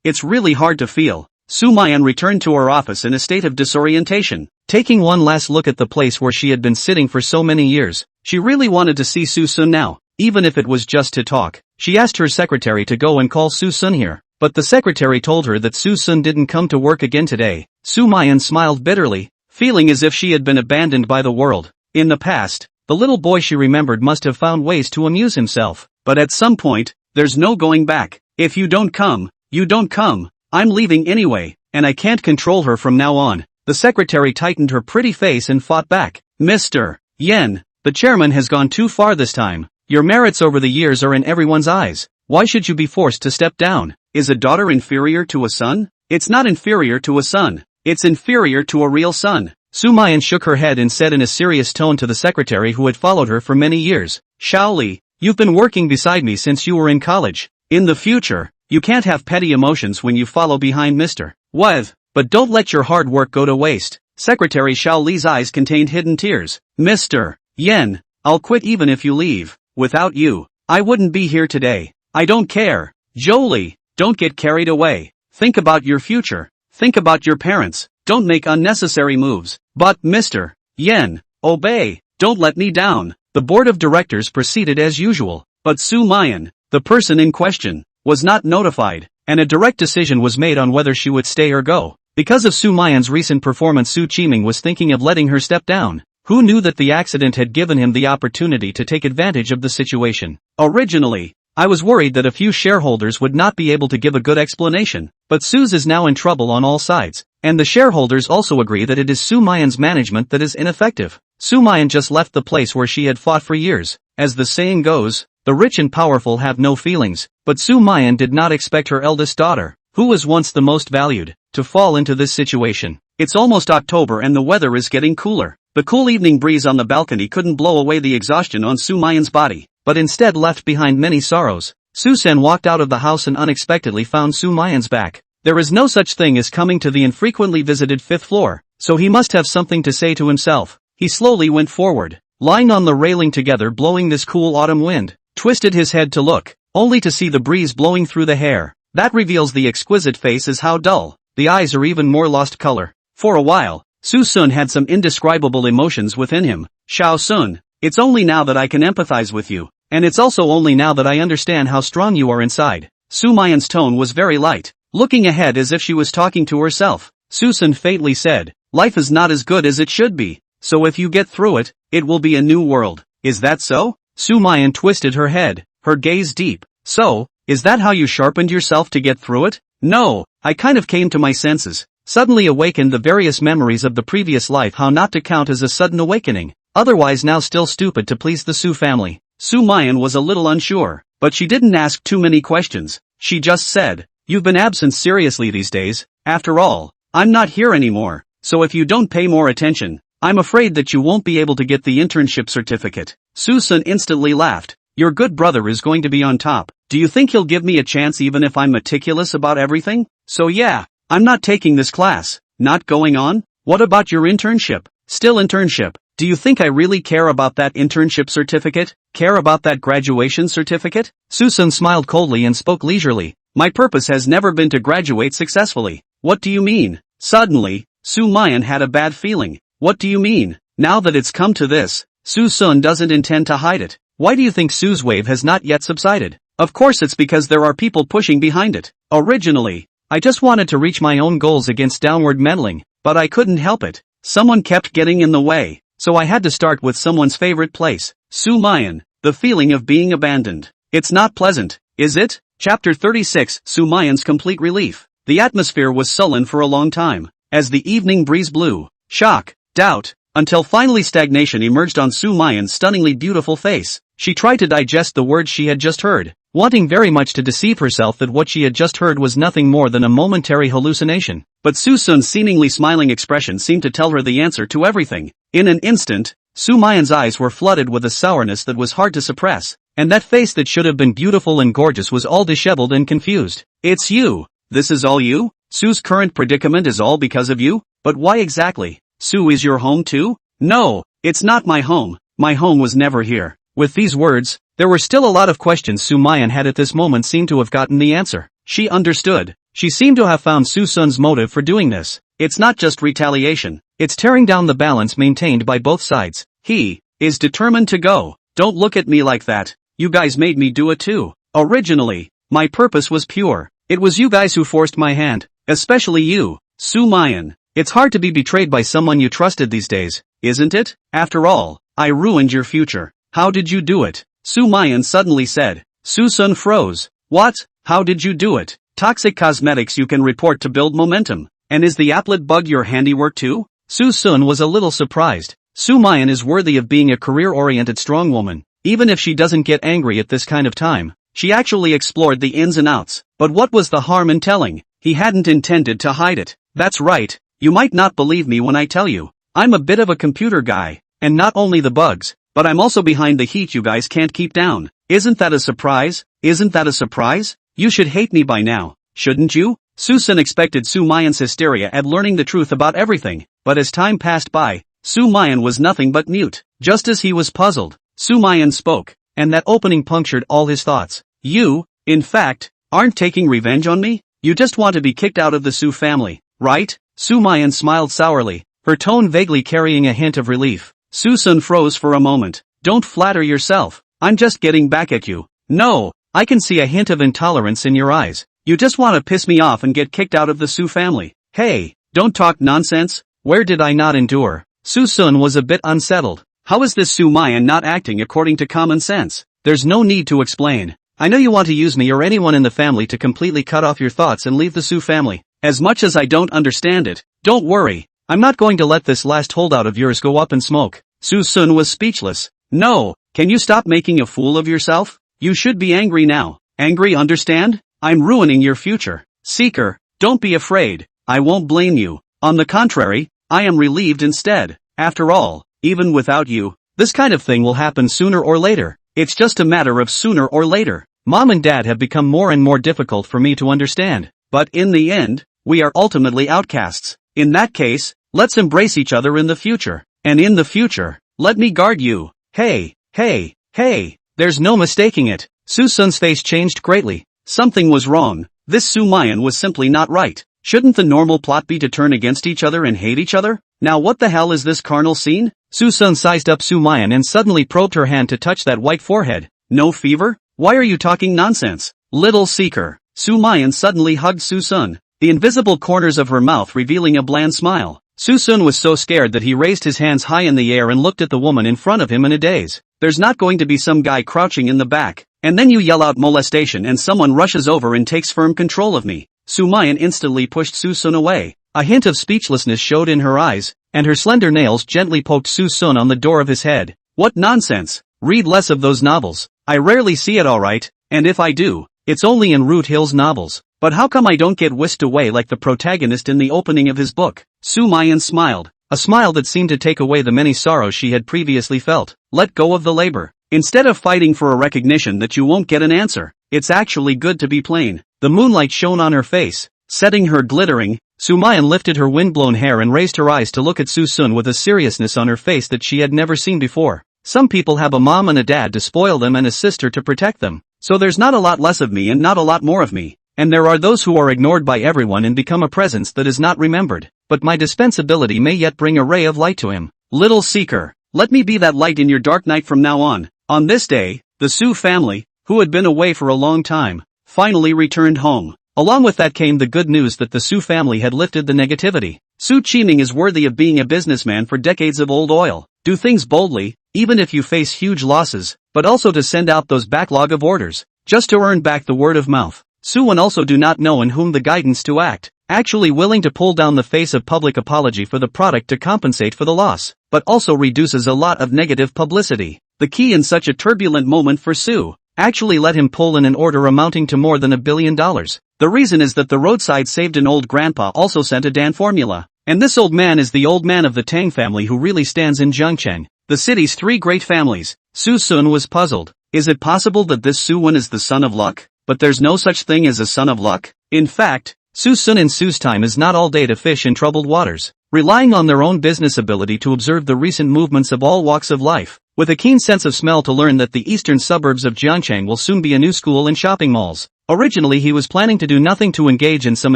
It's really hard to feel. Sumayan returned to her office in a state of disorientation. Taking one last look at the place where she had been sitting for so many years, she really wanted to see Suson now, even if it was just to talk. She asked her secretary to go and call Suson here, but the secretary told her that Suson didn't come to work again today. Sumayan smiled bitterly, feeling as if she had been abandoned by the world. In the past, the little boy she remembered must have found ways to amuse himself, but at some point, there's no going back. If you don't come, you don't come. I'm leaving anyway, and I can't control her from now on. The secretary tightened her pretty face and fought back. Mr. Yen, the chairman has gone too far this time. Your merits over the years are in everyone's eyes. Why should you be forced to step down? Is a daughter inferior to a son? It's not inferior to a son. It's inferior to a real son. Sumayan shook her head and said in a serious tone to the secretary who had followed her for many years, Shaoli, you've been working beside me since you were in college. In the future, you can't have petty emotions when you follow behind Mr. Weth, but don't let your hard work go to waste. Secretary Shaoli's eyes contained hidden tears. Mr. Yen, I'll quit even if you leave. Without you, I wouldn't be here today. I don't care. Jolie, don't get carried away. Think about your future. Think about your parents. Don't make unnecessary moves. But Mr. Yen, obey. Don't let me down. The board of directors proceeded as usual, but Sumayan, the person in question, was not notified, and a direct decision was made on whether she would stay or go. Because of Sumayan's recent performance, Qiming was thinking of letting her step down. Who knew that the accident had given him the opportunity to take advantage of the situation? Originally, I was worried that a few shareholders would not be able to give a good explanation, but Suze is now in trouble on all sides, and the shareholders also agree that it is Sumayan's management that is ineffective. Sumayan just left the place where she had fought for years. As the saying goes, the rich and powerful have no feelings, but Sumayan did not expect her eldest daughter, who was once the most valued, to fall into this situation. It's almost October and the weather is getting cooler. The cool evening breeze on the balcony couldn't blow away the exhaustion on Sumayan's body, but instead left behind many sorrows. Susen walked out of the house and unexpectedly found Sumayan's back. There is no such thing as coming to the infrequently visited 5th floor, so he must have something to say to himself. He slowly went forward, lying on the railing together blowing this cool autumn wind, twisted his head to look, only to see the breeze blowing through the hair. That reveals the exquisite face is how dull, the eyes are even more lost color. For a while, Susun had some indescribable emotions within him. Shao Sun, it's only now that I can empathize with you, and it's also only now that I understand how strong you are inside. Sumayan's tone was very light, looking ahead as if she was talking to herself. Susun faintly said, life is not as good as it should be, so if you get through it, it will be a new world. Is that so? Sumayan twisted her head, her gaze deep. So, is that how you sharpened yourself to get through it? No, I kind of came to my senses, suddenly awakened the various memories of the previous life. How not to count as a sudden awakening, otherwise now still stupid to please the Su family. Sumayan was a little unsure, but she didn't ask too many questions. She just said, you've been absent seriously these days. After all, I'm not here anymore, so if you don't pay more attention, I'm afraid that you won't be able to get the internship certificate. Susan instantly laughed. Your good brother is going to be on top. Do you think he'll give me a chance even if I'm meticulous about everything? So yeah, I'm not taking this class. Not going on? What about your internship? Still internship. Do you think I really care about that internship certificate? Care about that graduation certificate? Susan smiled coldly and spoke leisurely. My purpose has never been to graduate successfully. What do you mean? Suddenly, Sumayan had a bad feeling. What do you mean? Now that it's come to this, Susun doesn't intend to hide it. Why do you think Su's wave has not yet subsided? Of course it's because there are people pushing behind it. Originally, I just wanted to reach my own goals against downward meddling, but I couldn't help it. Someone kept getting in the way, so I had to start with someone's favorite place. Sumayan, the feeling of being abandoned. It's not pleasant, is it? Chapter 36, Sumayan's complete relief. The atmosphere was sullen for a long time, as the evening breeze blew. Shock, doubt, until finally stagnation emerged on Sumayan's stunningly beautiful face. She tried to digest the words she had just heard, wanting very much to deceive herself that what she had just heard was nothing more than a momentary hallucination. But Susun's seemingly smiling expression seemed to tell her the answer to everything. In an instant, Sumayan's eyes were flooded with a sourness that was hard to suppress, and that face that should have been beautiful and gorgeous was all disheveled and confused. It's you. This is all you? Su's current predicament is all because of you? But why exactly? Su is your home too? No, it's not my home. My home was never here. With these words, there were still a lot of questions Sumayan had at this moment seemed to have gotten the answer. She understood. She seemed to have found Susun's motive for doing this. It's not just retaliation. It's tearing down the balance maintained by both sides. He is determined to go. Don't look at me like that. You guys made me do it too. Originally, my purpose was pure. It was you guys who forced my hand. Especially you, Sumayan. It's hard to be betrayed by someone you trusted these days, isn't it? After all, I ruined your future. How did you do it? Sumayan suddenly said. Susun froze. What? How did you do it? Toxic cosmetics you can report to build momentum. And is the applet bug your handiwork too? Susun was a little surprised. Sumayan is worthy of being a career-oriented strong woman, even if she doesn't get angry at this kind of time. She actually explored the ins and outs. But what was the harm in telling? He hadn't intended to hide it. That's right. You might not believe me when I tell you. I'm a bit of a computer guy, and not only the bugs, but I'm also behind the heat you guys can't keep down. Isn't that a surprise? Isn't that a surprise? You should hate me by now, shouldn't you? Susan expected Sumayan's hysteria at learning the truth about everything, but as time passed by, Sumayan was nothing but mute. Just as he was puzzled, Sumayan spoke, and that opening punctured all his thoughts. You, in fact, aren't taking revenge on me? You just want to be kicked out of the Su family, right? Sumayan smiled sourly, her tone vaguely carrying a hint of relief. Susun froze for a moment. Don't flatter yourself. I'm just getting back at you. No, I can see a hint of intolerance in your eyes. You just want to piss me off and get kicked out of the Su family. Hey, don't talk nonsense. Where did I not endure? Susun was a bit unsettled. How is this Sumayan not acting according to common sense? There's no need to explain. I know you want to use me or anyone in the family to completely cut off your thoughts and leave the Su family. As much as I don't understand it, don't worry. I'm not going to let this last holdout of yours go up in smoke. Susun was speechless. No, can you stop making a fool of yourself? You should be angry now. Angry, understand? I'm ruining your future. Seeker, don't be afraid. I won't blame you. On the contrary, I am relieved instead. After all, even without you, this kind of thing will happen sooner or later. It's just a matter of sooner or later. Mom and Dad have become more and more difficult for me to understand. But in the end, we are ultimately outcasts. In that case, let's embrace each other in the future. And in the future, let me guard you. Hey, hey, hey. There's no mistaking it. Suson's face changed greatly. Something was wrong. This Sumayan was simply not right. Shouldn't the normal plot be to turn against each other and hate each other? Now what the hell is this carnal scene? Suson sized up Sumayan and suddenly probed her hand to touch that white forehead. No fever? Why are you talking nonsense? Little seeker. Sumayan suddenly hugged Suson, the invisible corners of her mouth revealing a bland smile. Suson was so scared that he raised his hands high in the air and looked at the woman in front of him in a daze. There's not going to be some guy crouching in the back, and then you yell out molestation and someone rushes over and takes firm control of me. Sumayan instantly pushed Suson away. A hint of speechlessness showed in her eyes, and her slender nails gently poked Suson on the door of his head. What nonsense! Read less of those novels. I rarely see it alright, and if I do, it's only in Root Hill's novels. But how come I don't get whisked away like the protagonist in the opening of his book? Sumayan smiled, a smile that seemed to take away the many sorrows she had previously felt. Let go of the labor. Instead of fighting for a recognition that you won't get an answer, it's actually good to be plain. The moonlight shone on her face, setting her glittering. Sumayan lifted her windblown hair and raised her eyes to look at Suson with a seriousness on her face that she had never seen before. Some people have a mom and a dad to spoil them and a sister to protect them. So there's not a lot less of me and not a lot more of me. And there are those who are ignored by everyone and become a presence that is not remembered. But my dispensability may yet bring a ray of light to him. Little seeker, let me be that light in your dark night from now on. On this day, the Su family, who had been away for a long time, finally returned home. Along with that came the good news that the Su family had lifted the negativity. Su Qiming is worthy of being a businessman for decades of old oil. Do things boldly, even if you face huge losses, but also to send out those backlog of orders, just to earn back the word of mouth. Suyen also do not know in whom the guidance to act, actually willing to pull down the face of public apology for the product to compensate for the loss, but also reduces a lot of negative publicity. The key in such a turbulent moment for Su, actually let him pull in an order amounting to more than $1 billion. The reason is that the roadside saved an old grandpa also sent a Dan formula, and this old man is the old man of the Tang family who really stands in Zhengcheng, the city's three great families. Suson was puzzled. Is it possible that this Suwen is the son of luck? But there's no such thing as a son of luck. In fact, Suson and Su's time is not all day to fish in troubled waters, relying on their own business ability to observe the recent movements of all walks of life, with a keen sense of smell to learn that the eastern suburbs of Jiangcheng will soon be a new school and shopping malls. Originally he was planning to do nothing to engage in some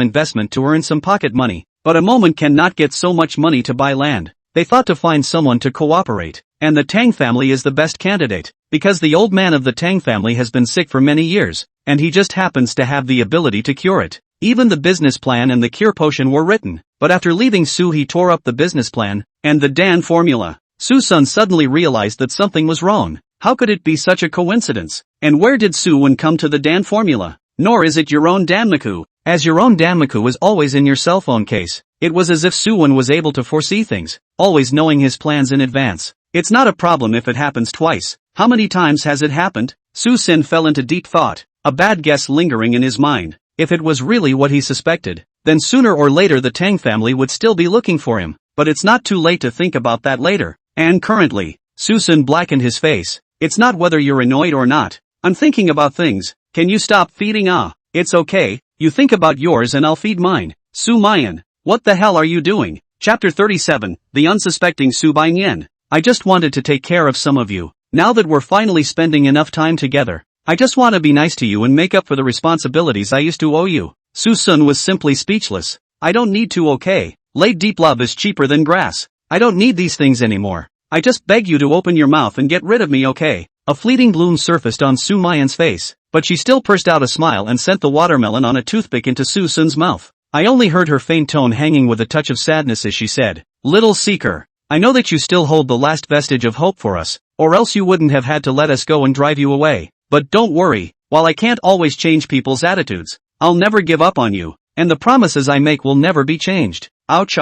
investment to earn some pocket money, but a moment cannot get so much money to buy land. They thought to find someone to cooperate, and the Tang family is the best candidate, because the old man of the Tang family has been sick for many years, and he just happens to have the ability to cure it. Even the business plan and the cure potion were written, but after leaving Su he tore up the business plan, and the Dan formula. Suson suddenly realized that something was wrong. How could it be such a coincidence? And where did Suwen come to the Dan formula? Nor is it your own Danmaku, as your own Danmaku is always in your cell phone case. It was as if Suwen was able to foresee things, always knowing his plans in advance. It's not a problem if it happens twice. How many times has it happened? Suson fell into deep thought, a bad guess lingering in his mind. If it was really what he suspected, then sooner or later the Tang family would still be looking for him. But it's not too late to think about that later. And currently, Suson blackened his face. It's not whether you're annoyed or not. I'm thinking about things. Can you stop feeding? It's okay. You think about yours and I'll feed mine. Sumayan, what the hell are you doing? Chapter 37, The Unsuspecting Sumayan. I just wanted to take care of some of you. Now that we're finally spending enough time together, I just want to be nice to you and make up for the responsibilities I used to owe you. Suson was simply speechless. I don't need to, okay? Laid deep love is cheaper than grass. I don't need these things anymore. I just beg you to open your mouth and get rid of me, okay? A fleeting bloom surfaced on Sumayan's face, but she still pursed out a smile and sent the watermelon on a toothpick into Suson's mouth. I only heard her faint tone hanging with a touch of sadness as she said, "Little seeker, I know that you still hold the last vestige of hope for us, or else you wouldn't have had to let us go and drive you away. But don't worry, while I can't always change people's attitudes, I'll never give up on you, and the promises I make will never be changed." Ouch.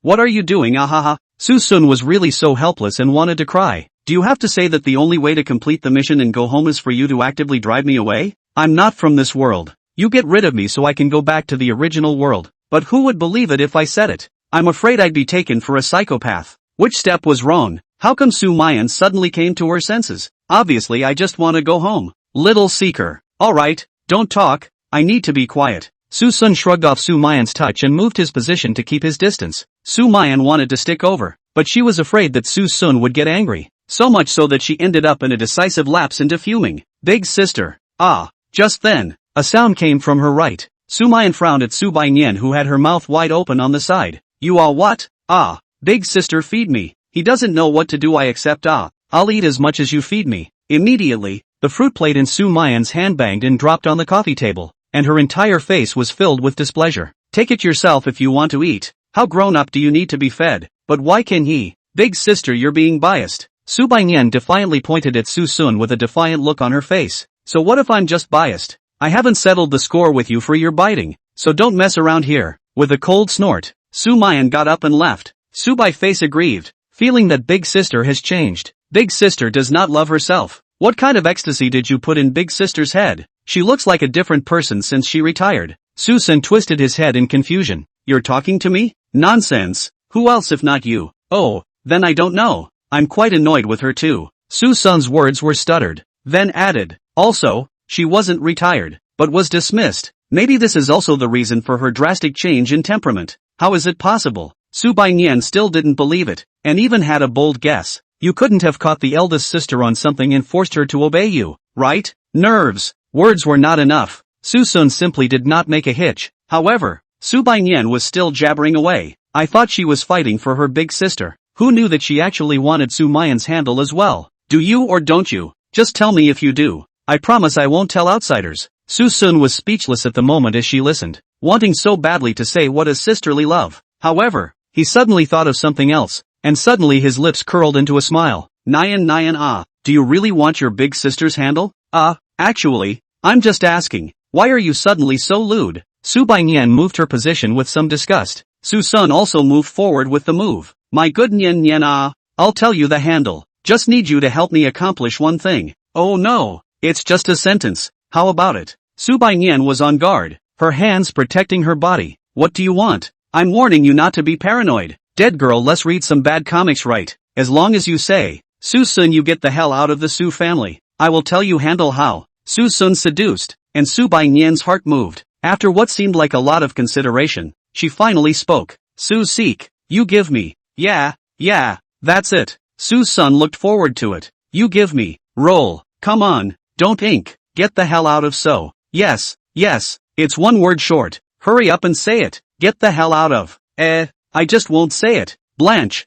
What are you doing? Ahaha. Suson was really so helpless and wanted to cry. Do you have to say that the only way to complete the mission and go home is for you to actively drive me away? I'm not from this world. You get rid of me so I can go back to the original world. But who would believe it if I said it? I'm afraid I'd be taken for a psychopath. Which step was wrong? How come Sumayan suddenly came to her senses? Obviously I just want to go home. Little seeker. Alright, don't talk, I need to be quiet. Suson shrugged off Sumayan's touch and moved his position to keep his distance. Sumayan wanted to stick over, but she was afraid that Suson would get angry. So much so that she ended up in a decisive lapse into fuming. Big sister. Ah. Just then, a sound came from her right. Sumayan frowned at Subainyan who had her mouth wide open on the side. You all what? Ah. Big sister feed me. He doesn't know what to do I accept I'll eat as much as you feed me. Immediately, the fruit plate in Sumayan's hand banged and dropped on the coffee table, and her entire face was filled with displeasure. Take it yourself if you want to eat. How grown up do you need to be fed? But why can he? Big sister you're being biased. Subainyan defiantly pointed at Susun with a defiant look on her face. So what if I'm just biased? I haven't settled the score with you for your biting, so don't mess around here. With a cold snort, Sumayan got up and left. Subai face aggrieved, feeling that Big Sister has changed. Big Sister does not love herself. What kind of ecstasy did you put in Big Sister's head? She looks like a different person since she retired. Susan twisted his head in confusion. You're talking to me? Nonsense. Who else if not you? Oh, then I don't know. I'm quite annoyed with her too. Susun's words were stuttered, then added. Also, she wasn't retired, but was dismissed. Maybe this is also the reason for her drastic change in temperament. How is it possible? Subainyan still didn't believe it, and even had a bold guess. You couldn't have caught the eldest sister on something and forced her to obey you, right? Nerves. Words were not enough. Susun simply did not make a hitch. However, Subainyan was still jabbering away. I thought she was fighting for her big sister. Who knew that she actually wanted Sumayan's handle as well? Do you or don't you? Just tell me if you do. I promise I won't tell outsiders. Susun was speechless at the moment as she listened, wanting so badly to say what is sisterly love. However, he suddenly thought of something else, and suddenly his lips curled into a smile. Nyan, do you really want your big sister's handle? Actually, I'm just asking, why are you suddenly so lewd? Subainyan moved her position with some disgust. Susun also moved forward with the move. My good Nyan, I'll tell you the handle. Just need you to help me accomplish one thing. Oh no, it's just a sentence. How about it? Subainyan was on guard, her hands protecting her body. What do you want? I'm warning you not to be paranoid. Dead girl, let's read some bad comics, right? As long as you say, Susun, you get the hell out of the Su family. I will tell you handle how. Susun seduced, and Subainyan's heart moved. After what seemed like a lot of consideration, she finally spoke. Su seek, you give me. Yeah, that's it. Susun looked forward to it. You give me. Roll. Come on, don't ink. Get the hell out of so. Yes, it's one word short. Hurry up and say it. Get the hell out of. I just won't say it. Blanche.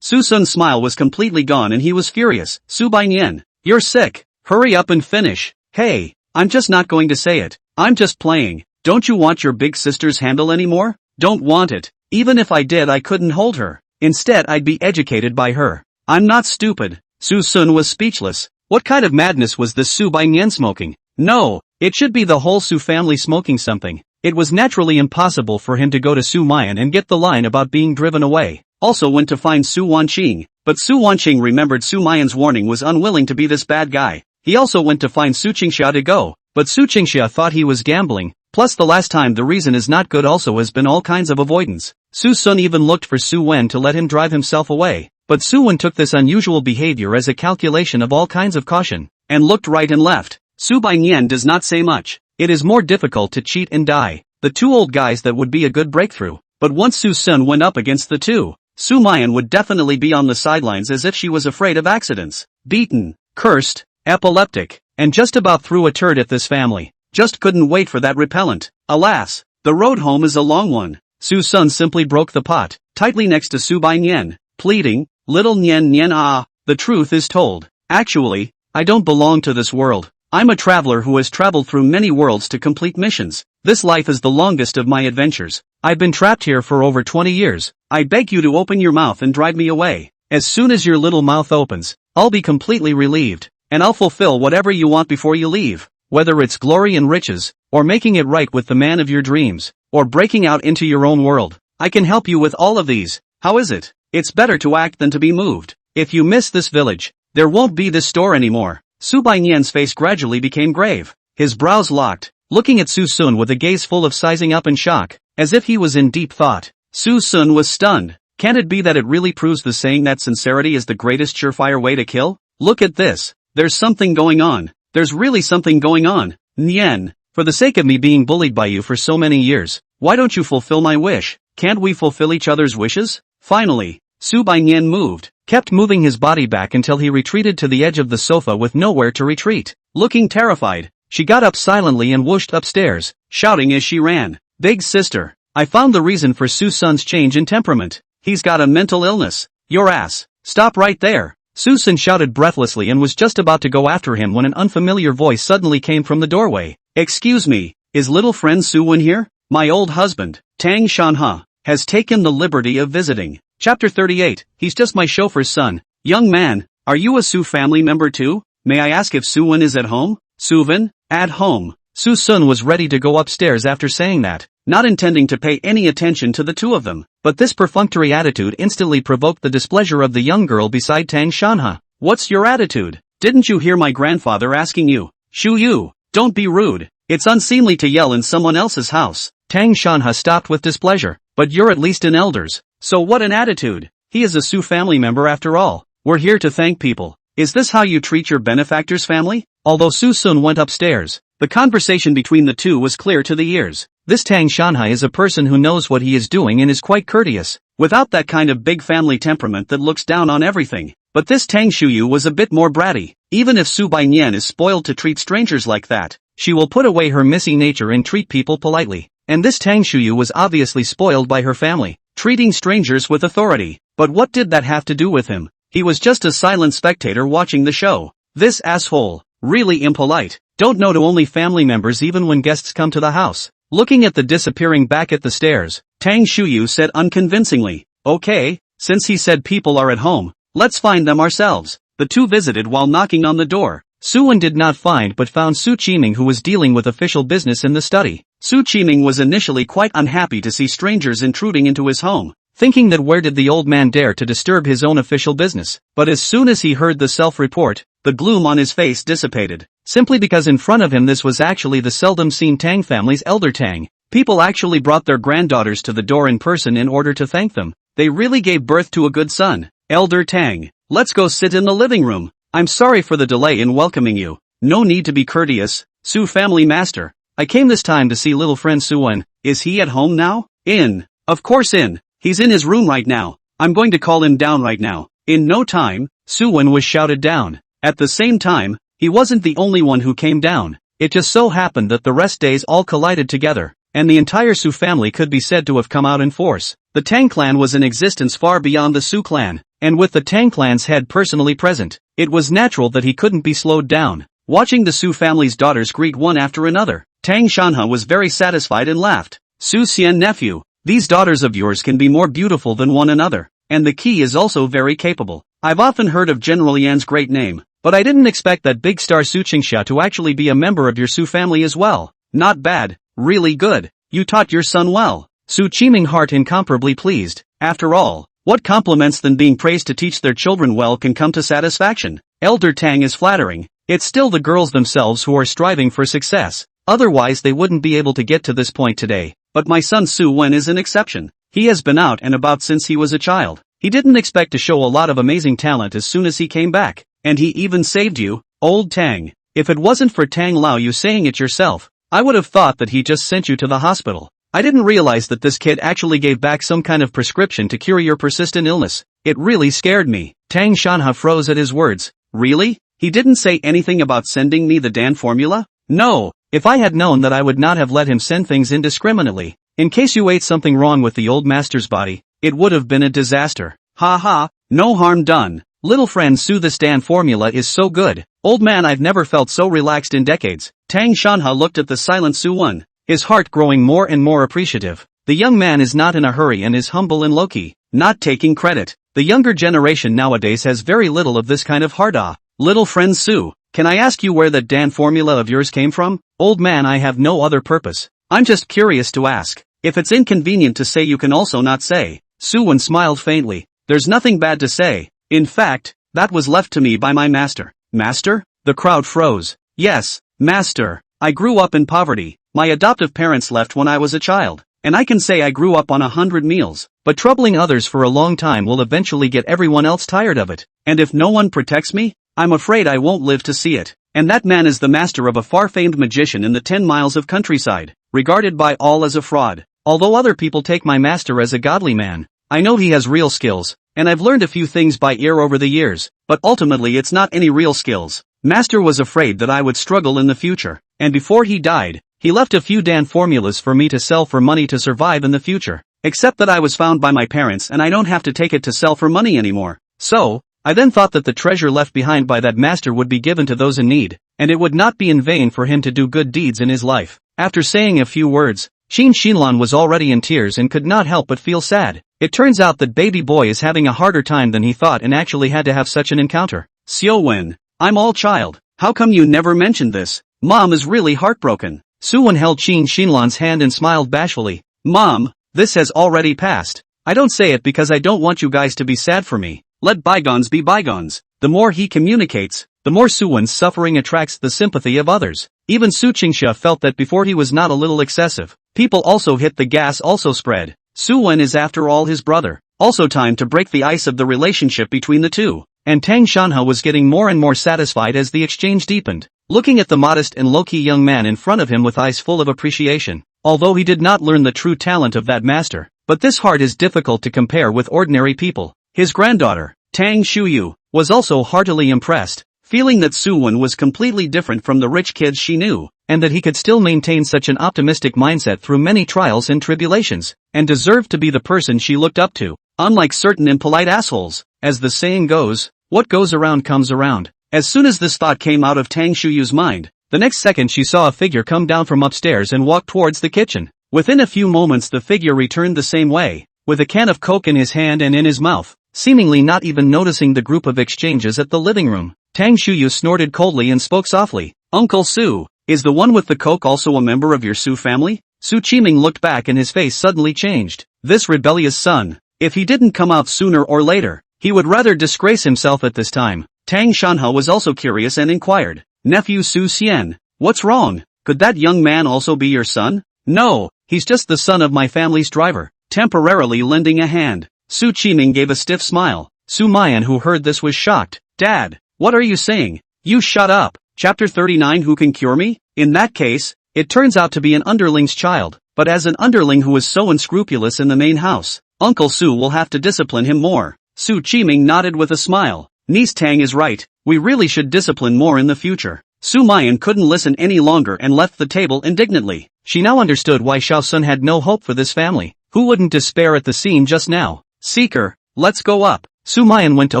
Susun's smile was completely gone and he was furious. Subainyan, you're sick. Hurry up and finish. Hey, I'm just not going to say it. I'm just playing. Don't you want your big sister's handle anymore? Don't want it. Even if I did I couldn't hold her. Instead I'd be educated by her. I'm not stupid. Susun was speechless. What kind of madness was this Subainyan smoking? No, it should be the whole Su family smoking something. It was naturally impossible for him to go to Sumayan and get the line about being driven away. Also went to find Su Wanqing, but Su Wanqing remembered Sumayan's warning was unwilling to be this bad guy. He also went to find Su Qingxia to go, but Su Qingxia thought he was gambling, plus the last time the reason is not good also has been all kinds of avoidance. Susun even looked for Suen to let him drive himself away, but Suen took this unusual behavior as a calculation of all kinds of caution, and looked right and left. Subainyan does not say much. It is more difficult to cheat and die. The two old guys that would be a good breakthrough, but once Susun went up against the two, Sumayan would definitely be on the sidelines as if she was afraid of accidents. Beaten, cursed, epileptic, and just about threw a turd at this family. Just couldn't wait for that repellent. Alas, the road home is a long one. Susun simply broke the pot, tightly next to Subainyan, pleading, little Nyan, the truth is told. Actually, I don't belong to this world. I'm a traveler who has traveled through many worlds to complete missions. This life is the longest of my adventures. I've been trapped here for over 20 years. I beg you to open your mouth and drive me away. As soon as your little mouth opens, I'll be completely relieved, and I'll fulfill whatever you want before you leave. Whether it's glory and riches, or making it right with the man of your dreams, or breaking out into your own world, I can help you with all of these. How is it? It's better to act than to be moved. If you miss this village, there won't be this store anymore. Subainyan's face gradually became grave. His brows locked, looking at Susun with a gaze full of sizing up and shock, as if he was in deep thought. Suson was stunned. Can it be that it really proves the saying that sincerity is the greatest surefire way to kill? Look at this. There's something going on. There's really something going on. Nyen. For the sake of me being bullied by you for so many years, why don't you fulfill my wish? Can't we fulfill each other's wishes? Finally, Sumayan moved, kept moving his body back until he retreated to the edge of the sofa with nowhere to retreat. Looking terrified, she got up silently and whooshed upstairs, shouting as she ran. Big sister, I found the reason for Suson's change in temperament. He's got a mental illness. Your ass. Stop right there. Suson shouted breathlessly and was just about to go after him when an unfamiliar voice suddenly came from the doorway. Excuse me, is little friend Suen here? My old husband, Tang Shuyu, has taken the liberty of visiting. Chapter 38, he's just my chauffeur's son. Young man, are you a Su family member too? May I ask if Suen is at home? Suven, at home. Suson was ready to go upstairs after saying that, not intending to pay any attention to the two of them. But this perfunctory attitude instantly provoked the displeasure of the young girl beside Tang Shuyu. What's your attitude? Didn't you hear my grandfather asking you? Shuyu, don't be rude. It's unseemly to yell in someone else's house. Tang Shuyu stopped with displeasure. But you're at least an elders. So what an attitude. He is a Su family member after all. We're here to thank people. Is this how you treat your benefactor's family? Although Suson went upstairs, the conversation between the two was clear to the ears. This Tang Shuyu is a person who knows what he is doing and is quite courteous, without that kind of big family temperament that looks down on everything. But this Tang Shuyu was a bit more bratty. Even if Sumayan is spoiled to treat strangers like that, she will put away her missy nature and treat people politely. And this Tang Shuyu was obviously spoiled by her family, treating strangers with authority. But what did that have to do with him? He was just a silent spectator watching the show. This asshole, really impolite, don't know to only family members even when guests come to the house. Looking at the disappearing back at the stairs, Tang Shuyu said unconvincingly, okay, since he said people are at home, let's find them ourselves. The two visited while knocking on the door. Suen did not find but found Su Qiming, who was dealing with official business in the study. Su Qiming was initially quite unhappy to see strangers intruding into his home, thinking that where did the old man dare to disturb his own official business. But as soon as he heard the self-report, the gloom on his face dissipated, simply because in front of him this was actually the seldom-seen Tang family's elder Tang. People actually brought their granddaughters to the door in person in order to thank them. They really gave birth to a good son. Elder Tang, let's go sit in the living room. I'm sorry for the delay in welcoming you. No need to be courteous, Su family master. I came this time to see little friend Suen. Is he at home now? In. Of course in. He's in his room right now. I'm going to call him down right now. In no time, Suen was shouted down. At the same time, he wasn't the only one who came down. It just so happened that the rest days all collided together, and the entire Su family could be said to have come out in force. The Tang clan was in existence far beyond the Su clan, and with the Tang clan's head personally present, it was natural that he couldn't be slowed down. Watching the Su family's daughters greet one after another, Tang Shuyu was very satisfied and laughed. Suyen nephew, these daughters of yours can be more beautiful than one another, and the key is also very capable. I've often heard of General Yan's great name, but I didn't expect that big star Su Qingsha to actually be a member of your Su family as well. Not bad, really good. You taught your son well. Su Qiming heart incomparably pleased. After all, what compliments than being praised to teach their children well can come to satisfaction. Elder Tang is flattering. It's still the girls themselves who are striving for success. Otherwise they wouldn't be able to get to this point today. But my son Suen is an exception. He has been out and about since he was a child. He didn't expect to show a lot of amazing talent as soon as he came back. And he even saved you, old Tang. If it wasn't for Tang Lao you saying it yourself, I would have thought that he just sent you to the hospital. I didn't realize that this kid actually gave back some kind of prescription to cure your persistent illness. It really scared me. Tang Shuyu froze at his words. Really? He didn't say anything about sending me the Dan formula? No. If I had known that I would not have let him send things indiscriminately. In case you ate something wrong with the old master's body, it would have been a disaster. Ha ha, no harm done. Little friend Su, this Dan formula is so good. Old man, I've never felt so relaxed in decades. Tang Shuyu looked at the silent Suen, his heart growing more and more appreciative. The young man is not in a hurry and is humble and low-key, not taking credit. The younger generation nowadays has very little of this kind of heart. Little friend Su, can I ask you where that Dan formula of yours came from? Old man, I have no other purpose. I'm just curious to ask. If it's inconvenient to say you can also not say. Suen smiled faintly. There's nothing bad to say. In fact, that was left to me by my master. Master? The crowd froze. Yes, master. I grew up in poverty. My adoptive parents left when I was a child. and I can say I grew up on 100 meals, but troubling others for a long time will eventually get everyone else tired of it, and if no one protects me, I'm afraid I won't live to see it. And that man is the master of a far-famed magician in the 10 miles of countryside, regarded by all as a fraud. Although other people take my master as a godly man, I know he has real skills, and I've learned a few things by ear over the years, but ultimately it's not any real skills. Master was afraid that I would struggle in the future, and before he died, he left a few Dan formulas for me to sell for money to survive in the future. Except that I was found by my parents and I don't have to take it to sell for money anymore. So, I then thought that the treasure left behind by that master would be given to those in need, and it would not be in vain for him to do good deeds in his life. After saying a few words, Qin Shinlan was already in tears and could not help but feel sad. It turns out that baby boy is having a harder time than he thought and actually had to have such an encounter. Suyen, I'm all child. How come you never mentioned this? Mom is really heartbroken. Suwen held Qin Shinlan's hand and smiled bashfully. Mom, this has already passed. I don't say it because I don't want you guys to be sad for me. Let bygones be bygones. The more he communicates, the more Suwen's suffering attracts the sympathy of others. Even Su Qingsha felt that before he was not a little excessive. People also hit the gas also spread. Suwen is after all his brother. Also time to break the ice of the relationship between the two. And Tang Shanha was getting more and more satisfied as the exchange deepened, looking at the modest and low-key young man in front of him with eyes full of appreciation. Although he did not learn the true talent of that master, but this heart is difficult to compare with ordinary people. His granddaughter, Tang Shuyu, was also heartily impressed, feeling that Suwen was completely different from the rich kids she knew, and that he could still maintain such an optimistic mindset through many trials and tribulations, and deserved to be the person she looked up to, unlike certain impolite assholes. As the saying goes, what goes around comes around. As soon as this thought came out of Tang Shuyu's mind, the next second she saw a figure come down from upstairs and walk towards the kitchen. Within a few moments the figure returned the same way, with a can of Coke in his hand and in his mouth, seemingly not even noticing the group of exchanges at the living room. Tang Shuyu snorted coldly and spoke softly. Uncle Su, is the one with the Coke also a member of your Su family? Su Qiming looked back and his face suddenly changed. This rebellious son, if he didn't come out sooner or later, he would rather disgrace himself at this time. Tang Shanha was also curious and inquired. Nephew Su Xian, what's wrong? Could that young man also be your son? No, he's just the son of my family's driver, temporarily lending a hand. Su Qiming gave a stiff smile. Sumayan, who heard this, was shocked. Dad, what are you saying? You shut up. Chapter 39. Who can cure me? In that case, it turns out to be an underling's child, but as an underling who is so unscrupulous in the main house, Uncle Su will have to discipline him more. Su Qiming nodded with a smile. Niece Tang is right, we really should discipline more in the future. Sumayan couldn't listen any longer and left the table indignantly. She now understood why Xiao Sun had no hope for this family. Who wouldn't despair at the scene just now? Seeker, let's go up. Sumayan went to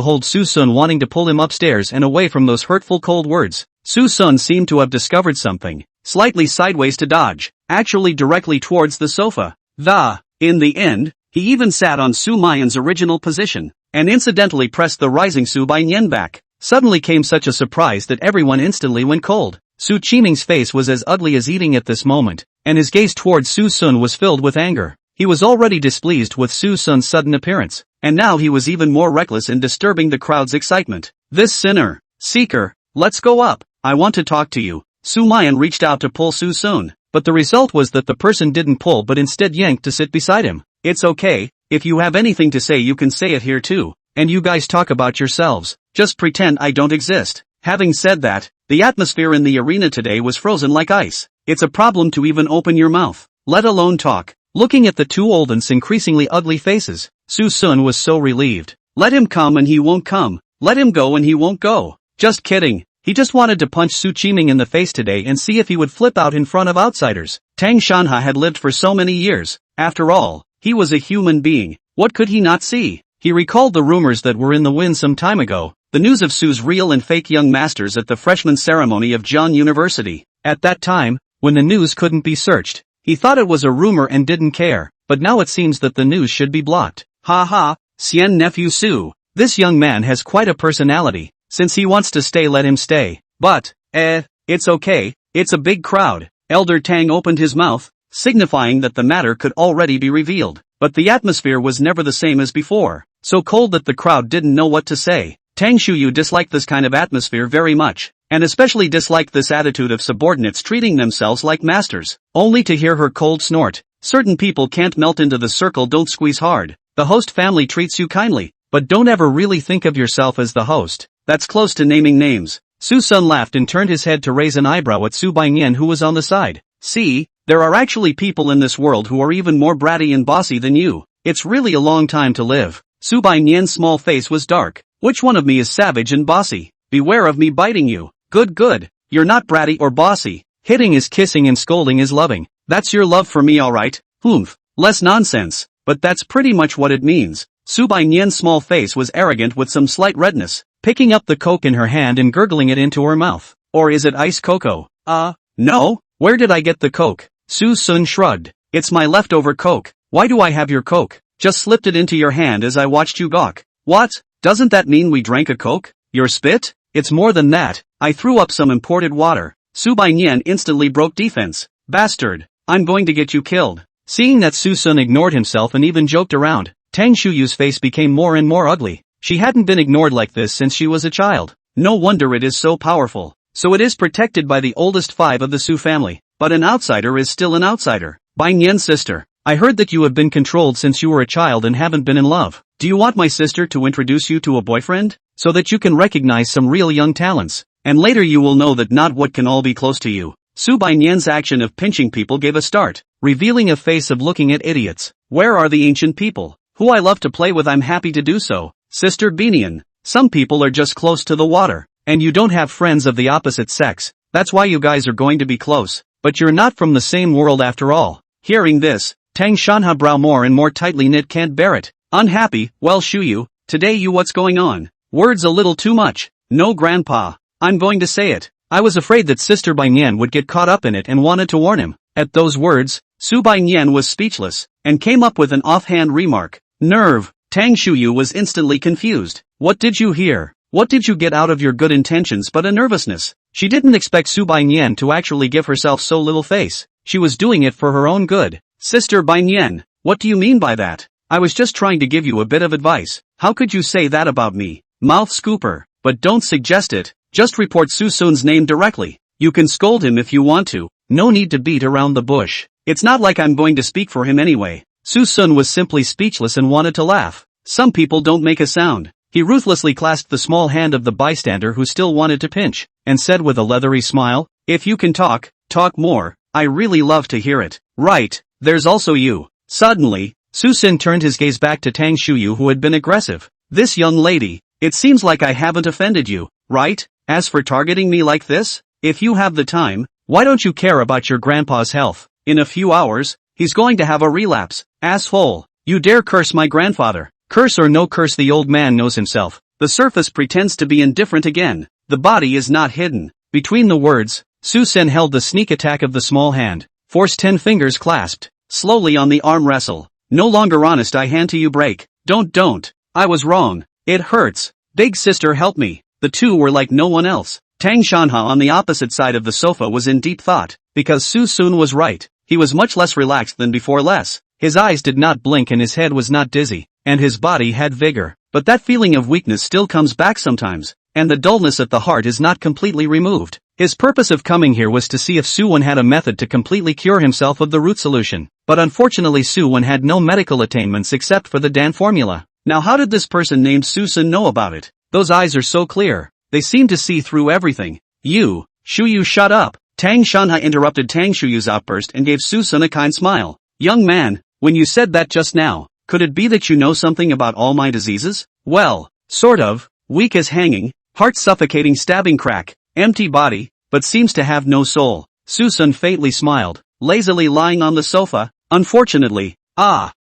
hold Suson, wanting to pull him upstairs and away from those hurtful cold words. Suson seemed to have discovered something, slightly sideways to dodge, actually directly towards the sofa. In the end, he even sat on Sumayan's original position, and incidentally pressed the rising Su by Nian back. Suddenly came such a surprise that everyone instantly went cold. Su Qiming's face was as ugly as eating at this moment, and his gaze towards Su Sun was filled with anger. He was already displeased with Su Sun's sudden appearance, and now he was even more reckless in disturbing the crowd's excitement. This sinner, Seeker, let's go up, I want to talk to you. Sumayan reached out to pull Su Sun, but the result was that the person didn't pull but instead yanked to sit beside him. It's okay, if you have anything to say you can say it here too, and you guys talk about yourselves, just pretend I don't exist. Having said that, the atmosphere in the arena today was frozen like ice. It's a problem to even open your mouth, let alone talk. Looking at the two old and increasingly ugly faces, Su Sun was so relieved. Let him come and he won't come, let him go and he won't go. Just kidding, he just wanted to punch Su Qiming in the face today and see if he would flip out in front of outsiders. Tang Shanha had lived for so many years, after all, he was a human being, what could he not see? He recalled the rumors that were in the wind some time ago, the news of Su's real and fake young masters at the freshman ceremony of Jian University. At that time, when the news couldn't be searched, he thought it was a rumor and didn't care, but now it seems that the news should be blocked. Ha ha, Xian nephew Su, this young man has quite a personality, since he wants to stay let him stay, but, it's okay, it's a big crowd. Elder Tang opened his mouth, signifying that the matter could already be revealed, but the atmosphere was never the same as before, so cold that the crowd didn't know what to say. Tang Shuyu disliked this kind of atmosphere very much, and especially disliked this attitude of subordinates treating themselves like masters. Only to hear her cold snort, Certain people can't melt into the circle, don't squeeze hard. The host family treats you kindly, but don't ever really think of yourself as the host. That's close to naming names. Suson laughed and turned his head to raise an eyebrow at Sumayan, who was on the side. See, there are actually people in this world who are even more bratty and bossy than you. It's really a long time to live. Sumayan's small face was dark. Which one of me is savage and bossy? Beware of me biting you. Good. You're not bratty or bossy. Hitting is kissing and scolding is loving. That's your love for me, alright? Less nonsense. But that's pretty much what it means. Sumayan's small face was arrogant with some slight redness, picking up the coke in her hand and gurgling it into her mouth. Or is it iced cocoa? No. Where did I get the coke? Suson shrugged. It's my leftover coke. Why do I have your coke? Just slipped it into your hand as I watched you gawk. What? Doesn't that mean we drank a coke? Your spit? It's more than that. I threw up some imported water. Sumayan instantly broke defense. Bastard. I'm going to get you killed. Seeing that Suson ignored himself and even joked around, Tang Shuyu's face became more and more ugly. She hadn't been ignored like this since she was a child. No wonder it is so powerful. So it is protected by the oldest 5 of the Su family. But an outsider is still an outsider. Banyan's sister. I heard that you have been controlled since you were a child and haven't been in love. Do you want my sister to introduce you to a boyfriend? So that you can recognize some real young talents. And later you will know that not what can all be close to you. Sumayan's action of pinching people gave a start, revealing a face of looking at idiots. Where are the ancient people? Who I love to play with, I'm happy to do so. Sister Binian. Some people are just close to the water. And you don't have friends of the opposite sex. That's why you guys are going to be close. But you're not from the same world after all. Hearing this, Tang Shanha brow more and more tightly knit, can't bear it. Unhappy, well Shuyu, today you what's going on? Words a little too much. No grandpa. I'm going to say it. I was afraid that Sister Banyan would get caught up in it and wanted to warn him. At those words, Su Banyan was speechless, and came up with an offhand remark. Nerve. Tang Shuyu was instantly confused. What did you hear? What did you get out of your good intentions but a nervousness? She didn't expect Su Banyan to actually give herself so little face. She was doing it for her own good. Sister Banyan, what do you mean by that? I was just trying to give you a bit of advice. How could you say that about me? Mouth scooper. But don't suggest it. Just report Suson's name directly. You can scold him if you want to. No need to beat around the bush. It's not like I'm going to speak for him anyway. Suson was simply speechless and wanted to laugh. Some people don't make a sound. He ruthlessly clasped the small hand of the bystander who still wanted to pinch, and said with a leathery smile, if you can talk, talk more. I really love to hear it. Right, there's also you. Suddenly, Suson turned his gaze back to Tang Shuyu, who had been aggressive. This young lady, it seems like I haven't offended you, right? As for targeting me like this, if you have the time, why don't you care about your grandpa's health? In a few hours, he's going to have a relapse. Asshole, you dare curse my grandfather. Curse or no curse, the old man knows himself. The surface pretends to be indifferent again. The body is not hidden. Between the words, Suson held the sneak attack of the small hand, forced 10 fingers clasped, slowly on the arm wrestle. No longer honest, I hand to you, break. Don't. I was wrong. It hurts. Big sister, help me. The two were like no one else. Tang Shanha on the opposite side of the sofa was in deep thought, because Suson was right. He was much less relaxed than before. His eyes did not blink and his head was not dizzy, and his body had vigor. But that feeling of weakness still comes back sometimes, and the dullness at the heart is not completely removed. His purpose of coming here was to see if Suyen had a method to completely cure himself of the root solution. But unfortunately Suyen had no medical attainments except for the Dan formula. Now how did this person named Suson know about it? Those eyes are so clear. They seem to see through everything. You, Shuyu, shut up. Tang Shanha interrupted Tang Shuyu's outburst and gave Suson a kind smile. Young man, when you said that just now, could it be that you know something about all my diseases? Well, sort of. Weak as hanging, heart suffocating, stabbing crack, empty body, but seems to have no soul. Suson faintly smiled, lazily lying on the sofa. Unfortunately,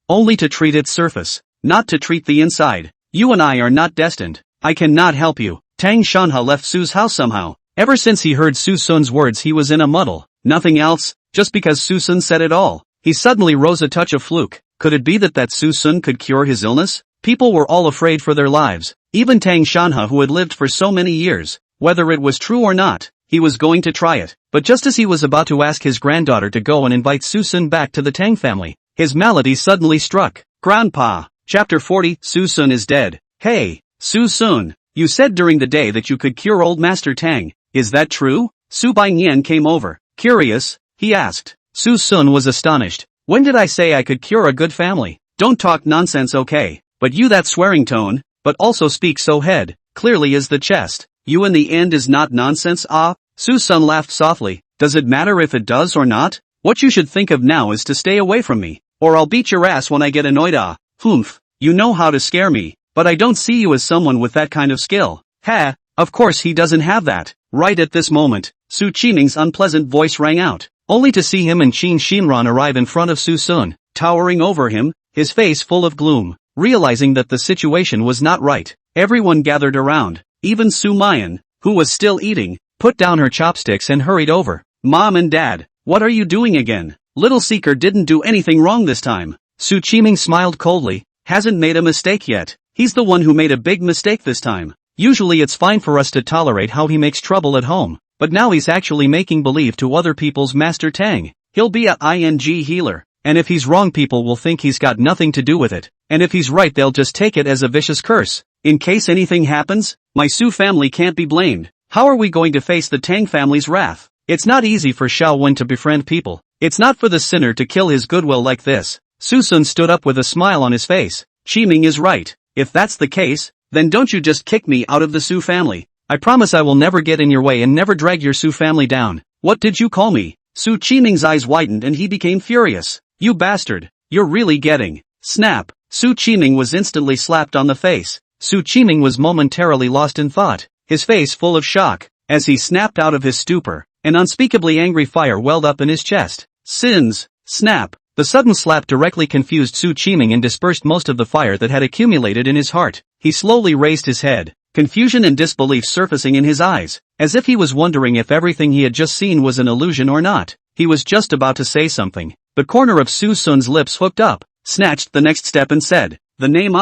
only to treat its surface, not to treat the inside. You and I are not destined. I cannot help you. Tang Shanha left Su's house somehow. Ever since he heard Suson's words he was in a muddle. Nothing else, just because Suson said it all. He suddenly rose a touch of fluke. Could it be that Suson could cure his illness? People were all afraid for their lives. Even Tang Shanha, who had lived for so many years. Whether it was true or not, he was going to try it. But just as he was about to ask his granddaughter to go and invite Suson back to the Tang family, his malady suddenly struck. Grandpa. Chapter 40, Suson is dead. Hey, Suson, you said during the day that you could cure old Master Tang. Is that true? Su Banyan came over. Curious, he asked. Suson was astonished. When did I say I could cure a good family? Don't talk nonsense, okay? But you, that swearing tone, but also speak so head, clearly is the chest. You in the end is not nonsense, ah? Suson laughed softly. Does it matter if it does or not? What you should think of now is to stay away from me, or I'll beat your ass when I get annoyed, ah? Humph, you know how to scare me, but I don't see you as someone with that kind of skill. Ha, of course he doesn't have that. Right at this moment, Su Qiming's unpleasant voice rang out, only to see him and Qin Shinran arrive in front of Suson, towering over him, his face full of gloom. Realizing that the situation was not right, everyone gathered around, even Sumayan, who was still eating, put down her chopsticks and hurried over. Mom and Dad, what are you doing again? Little Seeker didn't do anything wrong this time. Su Qiming smiled coldly. Hasn't made a mistake yet. He's the one who made a big mistake this time. Usually it's fine for us to tolerate how he makes trouble at home, but now he's actually making believe to other people's Master Tang. He'll be a ing healer, and if he's wrong people will think he's got nothing to do with it, and if he's right they'll just take it as a vicious curse. In case anything happens, my Su family can't be blamed. How are we going to face the Tang family's wrath? It's not easy for Wen to befriend people. It's not for the sinner to kill his goodwill like this. Suson stood up with a smile on his face. Qiming is right. If that's the case, then don't you just kick me out of the Su family. I promise I will never get in your way and never drag your Su family down. What did you call me? Su Qiming's eyes widened and he became furious. You bastard. You're really getting. Snap. Su Qiming was instantly slapped on the face. Su Qiming was momentarily lost in thought, his face full of shock. As he snapped out of his stupor, an unspeakably angry fire welled up in his chest. Sins. Snap. The sudden slap directly confused Su Qiming and dispersed most of the fire that had accumulated in his heart. He slowly raised his head, confusion and disbelief surfacing in his eyes, as if he was wondering if everything he had just seen was an illusion or not. He was just about to say something. The corner of Suson's lips hooked up, snatched the next step and said, the name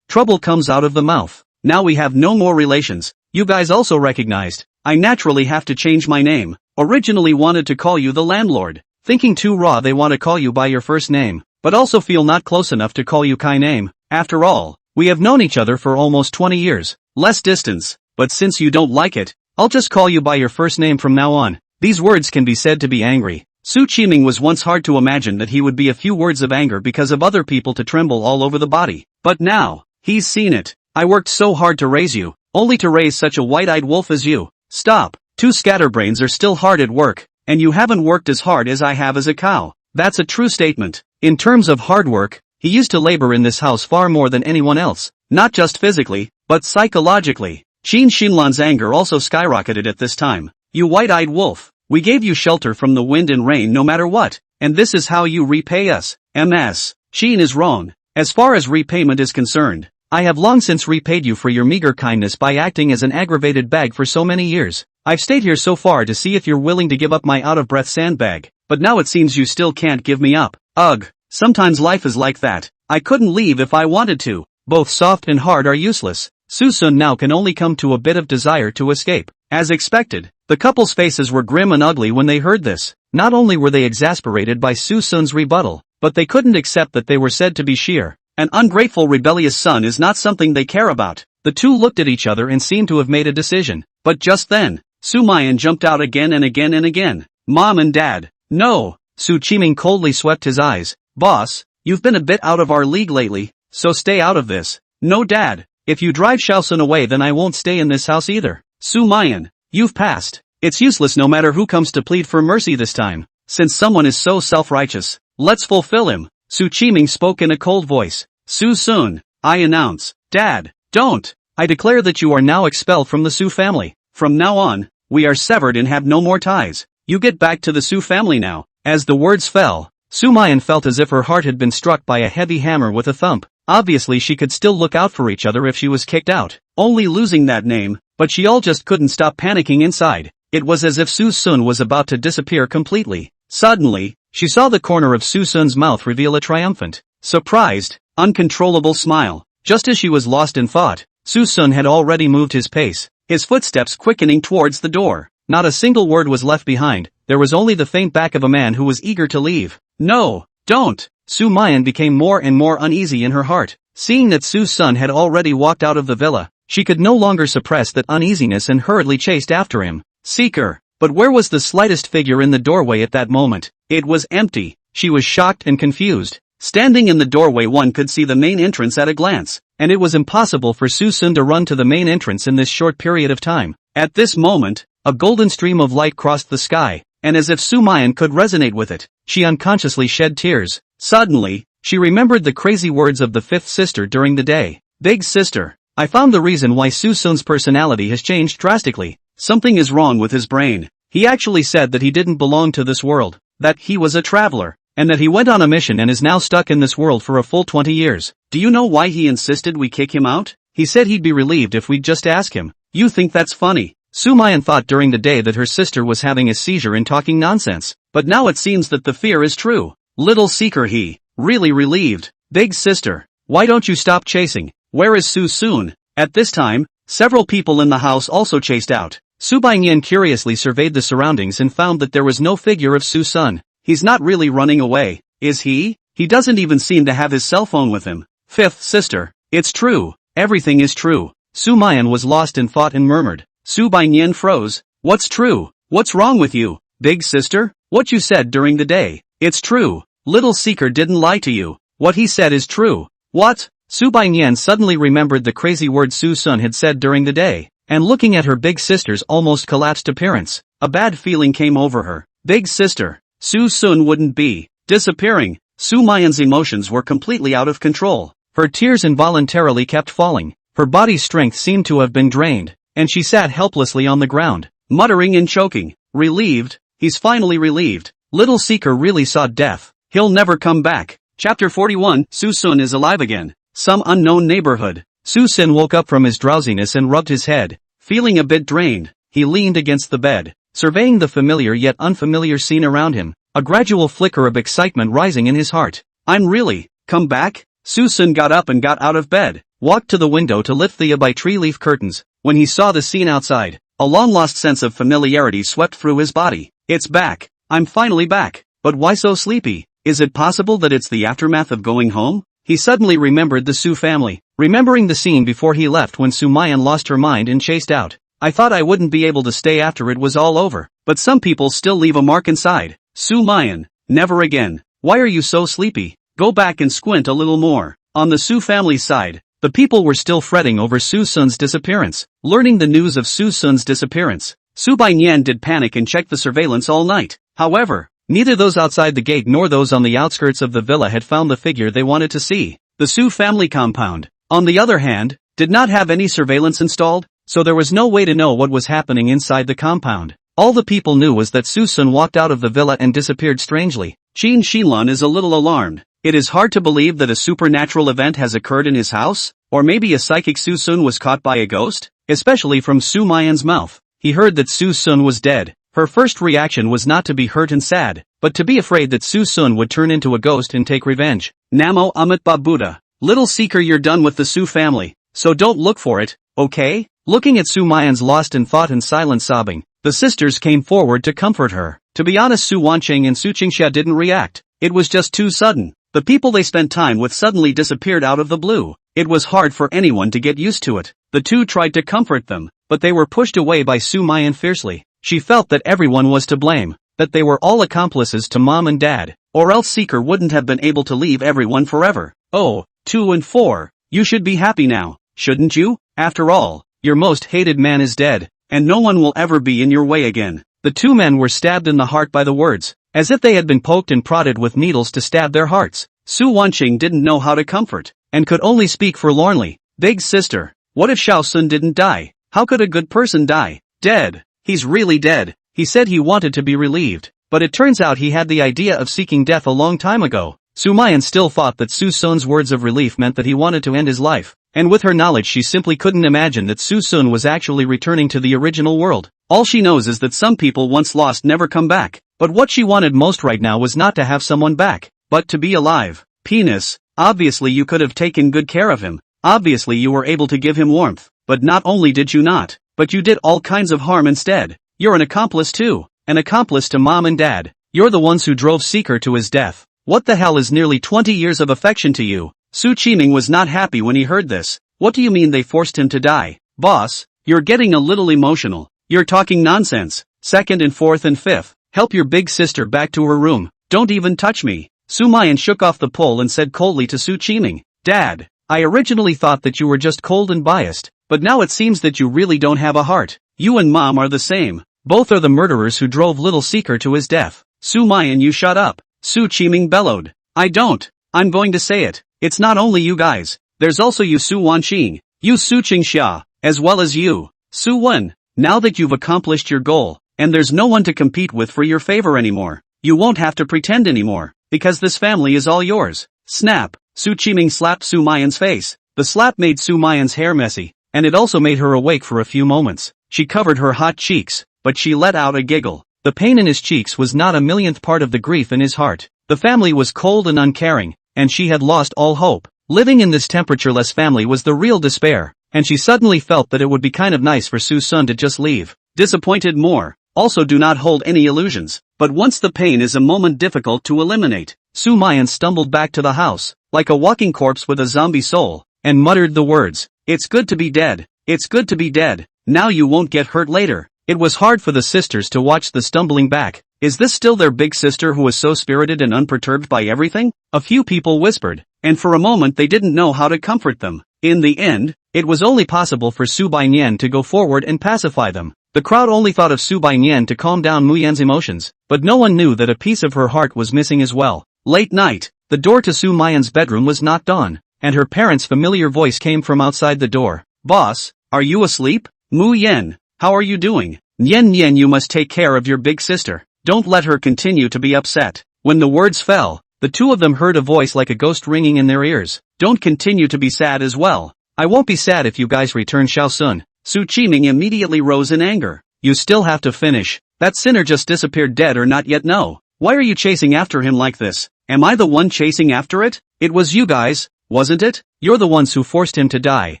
trouble comes out of the mouth. Now we have no more relations. You guys also recognized. I naturally have to change my name. Originally wanted to call you the landlord. Thinking too raw they want to call you by your first name, but also feel not close enough to call you Kai name. After all, we have known each other for almost 20 years. Less distance, but since you don't like it, I'll just call you by your first name from now on. These words can be said to be angry. Su Qiming was once hard to imagine that he would be a few words of anger because of other people to tremble all over the body. But now, he's seen it. I worked so hard to raise you, only to raise such a white-eyed wolf as you. Stop. Two scatterbrains are still hard at work, and you haven't worked as hard as I have as a cow. That's a true statement. In terms of hard work, he used to labor in this house far more than anyone else, not just physically, but psychologically. Qin Shinlan's anger also skyrocketed at this time. You white-eyed wolf, we gave you shelter from the wind and rain no matter what, and this is how you repay us. Ms. Qin is wrong. As far as repayment is concerned, I have long since repaid you for your meager kindness by acting as an aggravated bag for so many years. I've stayed here so far to see if you're willing to give up my out-of-breath sandbag, but now it seems you still can't give me up. Ugh, sometimes life is like that. I couldn't leave if I wanted to. Both soft and hard are useless. Suson now can only come to a bit of desire to escape. As expected, the couple's faces were grim and ugly when they heard this. Not only were they exasperated by Suson's rebuttal, but they couldn't accept that they were said to be sheer. An ungrateful rebellious son is not something they care about. The two looked at each other and seemed to have made a decision. But just then, Sumayan jumped out again and again and again. Mom and Dad. No. Su Qiming coldly swept his eyes. Boss, you've been a bit out of our league lately, so stay out of this. No Dad. If you drive Shaosun away then I won't stay in this house either. Sumayan, you've passed. It's useless no matter who comes to plead for mercy this time. Since someone is so self-righteous, let's fulfill him. Su Qiming spoke in a cold voice. Suson, I announce. Dad, don't. I declare that you are now expelled from the Su family. From now on, we are severed and have no more ties. You get back to the Su family now. As the words fell, Sumayan felt as if her heart had been struck by a heavy hammer with a thump. Obviously she could still look out for each other if she was kicked out, only losing that name, but she all just couldn't stop panicking inside. It was as if Susun was about to disappear completely. Suddenly, she saw the corner of Susun's mouth reveal a triumphant, surprised, uncontrollable smile. Just as she was lost in thought, Susun had already moved his pace, his footsteps quickening towards the door. Not a single word was left behind, there was only the faint back of a man who was eager to leave. No, don't! Sumayan became more and more uneasy in her heart. Seeing that Susun had already walked out of the villa, she could no longer suppress that uneasiness and hurriedly chased after him. Seeker! But where was the slightest figure in the doorway at that moment? It was empty. She was shocked and confused. Standing in the doorway, one could see the main entrance at a glance, and it was impossible for Suson to run to the main entrance in this short period of time. At this moment, a golden stream of light crossed the sky, and as if Sumayan could resonate with it, she unconsciously shed tears. Suddenly, she remembered the crazy words of the fifth sister during the day. Big sister, I found the reason why Suson's personality has changed drastically. Something is wrong with his brain. He actually said that he didn't belong to this world, that he was a traveler, and that he went on a mission and is now stuck in this world for a full 20 years. Do you know why he insisted we kick him out? He said he'd be relieved if we'd just ask him. You think that's funny? Sumayan thought during the day that her sister was having a seizure and talking nonsense, but now it seems that the fear is true. Little seeker, he really relieved. Big sister, why don't you stop chasing? Where is Suson? At this time, several people in the house also chased out. Subayan curiously surveyed the surroundings and found that there was no figure of Suson. He's not really running away, is he? He doesn't even seem to have his cell phone with him. Fifth sister, it's true. Everything is true. Sumayan was lost in thought and murmured. Subayan froze. What's true? What's wrong with you? Big sister? What you said during the day. It's true. Little seeker didn't lie to you. What he said is true. What? Subayan suddenly remembered the crazy words Suson had said during the day, and looking at her big sister's almost collapsed appearance, a bad feeling came over her. Big sister, Suson wouldn't be disappearing. Sumayan's emotions were completely out of control. Her tears involuntarily kept falling. Her body's strength seemed to have been drained, and she sat helplessly on the ground, muttering and choking. Relieved? He's finally relieved. Little seeker really saw death. He'll never come back. Chapter 41, Suson is alive again. Some unknown neighborhood. Suson woke up from his drowsiness and rubbed his head. Feeling a bit drained, he leaned against the bed, surveying the familiar yet unfamiliar scene around him, a gradual flicker of excitement rising in his heart. I'm really come back? Suson got up and got out of bed, walked to the window to lift the by tree leaf curtains. When he saw the scene outside, a long-lost sense of familiarity swept through his body. It's back. I'm finally back. But why so sleepy? Is it possible that it's the aftermath of going home? He suddenly remembered the Su family, remembering the scene before he left when Sumayan lost her mind and chased out. I thought I wouldn't be able to stay after it was all over, but some people still leave a mark inside. Sumayan, never again. Why are you so sleepy? Go back and squint a little more. On the Su family's side, the people were still fretting over Suson's disappearance. Learning the news of Suson's disappearance, Subayan did panic and checked the surveillance all night. However, neither those outside the gate nor those on the outskirts of the villa had found the figure they wanted to see. The Su family compound, on the other hand, did not have any surveillance installed, so there was no way to know what was happening inside the compound. All the people knew was that Suson walked out of the villa and disappeared strangely. Qin Xinlan is a little alarmed. It is hard to believe that a supernatural event has occurred in his house, or maybe a psychic Suson was caught by a ghost, especially from Sumayan's mouth. He heard that Suson was dead. Her first reaction was not to be hurt and sad, but to be afraid that Suson would turn into a ghost and take revenge. Namo Amitba Buddha. Little seeker, you're done with the Su family, so don't look for it, okay? Looking at Sumayan's lost in thought and silent sobbing, the sisters came forward to comfort her. To be honest, Su Wancheng and Su Qingxia didn't react. It was just too sudden. The people they spent time with suddenly disappeared out of the blue. It was hard for anyone to get used to it. The two tried to comfort them, but they were pushed away by Sumayan fiercely. She felt that everyone was to blame, that they were all accomplices to mom and dad, or else Seeker wouldn't have been able to leave everyone forever. Oh, 2 and 4, you should be happy now, shouldn't you? After all, your most hated man is dead, and no one will ever be in your way again. The two men were stabbed in the heart by the words, as if they had been poked and prodded with needles to stab their hearts. Su Wanqing didn't know how to comfort, and could only speak forlornly. Big sister, what if Shaosun didn't die? How could a good person die? Dead. He's really dead. He said he wanted to be relieved, but it turns out he had the idea of seeking death a long time ago. Sumayan still thought that Susun's words of relief meant that he wanted to end his life, and with her knowledge she simply couldn't imagine that Susun was actually returning to the original world. All she knows is that some people once lost never come back, but what she wanted most right now was not to have someone back, but to be alive. Penis, obviously you could have taken good care of him, obviously you were able to give him warmth, but not only did you not, but you did all kinds of harm instead. You're an accomplice too, an accomplice to mom and dad. You're the ones who drove Seeker to his death. What the hell is nearly 20 years of affection to you? Su Qiming was not happy when he heard this. What do you mean they forced him to die? Boss, you're getting a little emotional. You're talking nonsense. 2nd and 4th and 5th, help your big sister back to her room. Don't even touch me. Sumayan shook off the pole and said coldly to Su Qiming, Dad, I originally thought that you were just cold and biased, but now it seems that you really don't have a heart. You and Mom are the same. Both are the murderers who drove little Seeker to his death. Sumayan, you shut up. Su Qiming bellowed. I don't. I'm going to say it. It's not only you guys. There's also you Su Wanqing, you Su Qingxia, as well as you, Suen. Now that you've accomplished your goal, and there's no one to compete with for your favor anymore, you won't have to pretend anymore, because this family is all yours. Snap. Su Qiming slapped Sumayan's face. The slap made Sumayan's hair messy, and it also made her awake for a few moments. She covered her hot cheeks, but she let out a giggle. The pain in his cheeks was not a millionth part of the grief in his heart. The family was cold and uncaring, and she had lost all hope. Living in this temperatureless family was the real despair, and she suddenly felt that it would be kind of nice for Suson to just leave. Disappointed more. Also do not hold any illusions, but once the pain is a moment difficult to eliminate. Sumayan stumbled back to the house, like a walking corpse with a zombie soul, and muttered the words, It's good to be dead. It's good to be dead. Now you won't get hurt later. It was hard for the sisters to watch the stumbling back. Is this still their big sister who was so spirited and unperturbed by everything? A few people whispered, and for a moment they didn't know how to comfort them. In the end, it was only possible for Su Baiyan to go forward and pacify them. The crowd only thought of Su Baiyan to calm down Muyan's emotions, but no one knew that a piece of her heart was missing as well. Late night, the door to Su Mayan's bedroom was knocked on, and her parents' familiar voice came from outside the door. Boss, are you asleep? Mu Yen, how are you doing? Yen, you must take care of your big sister. Don't let her continue to be upset. When the words fell, the two of them heard a voice like a ghost ringing in their ears. Don't continue to be sad as well. I won't be sad if you guys return Shaosun. Su Qiming immediately rose in anger. You still have to finish. That sinner just disappeared dead or not yet. No. Why are you chasing after him like this? Am I the one chasing after it? It was you guys, wasn't it? You're the ones who forced him to die.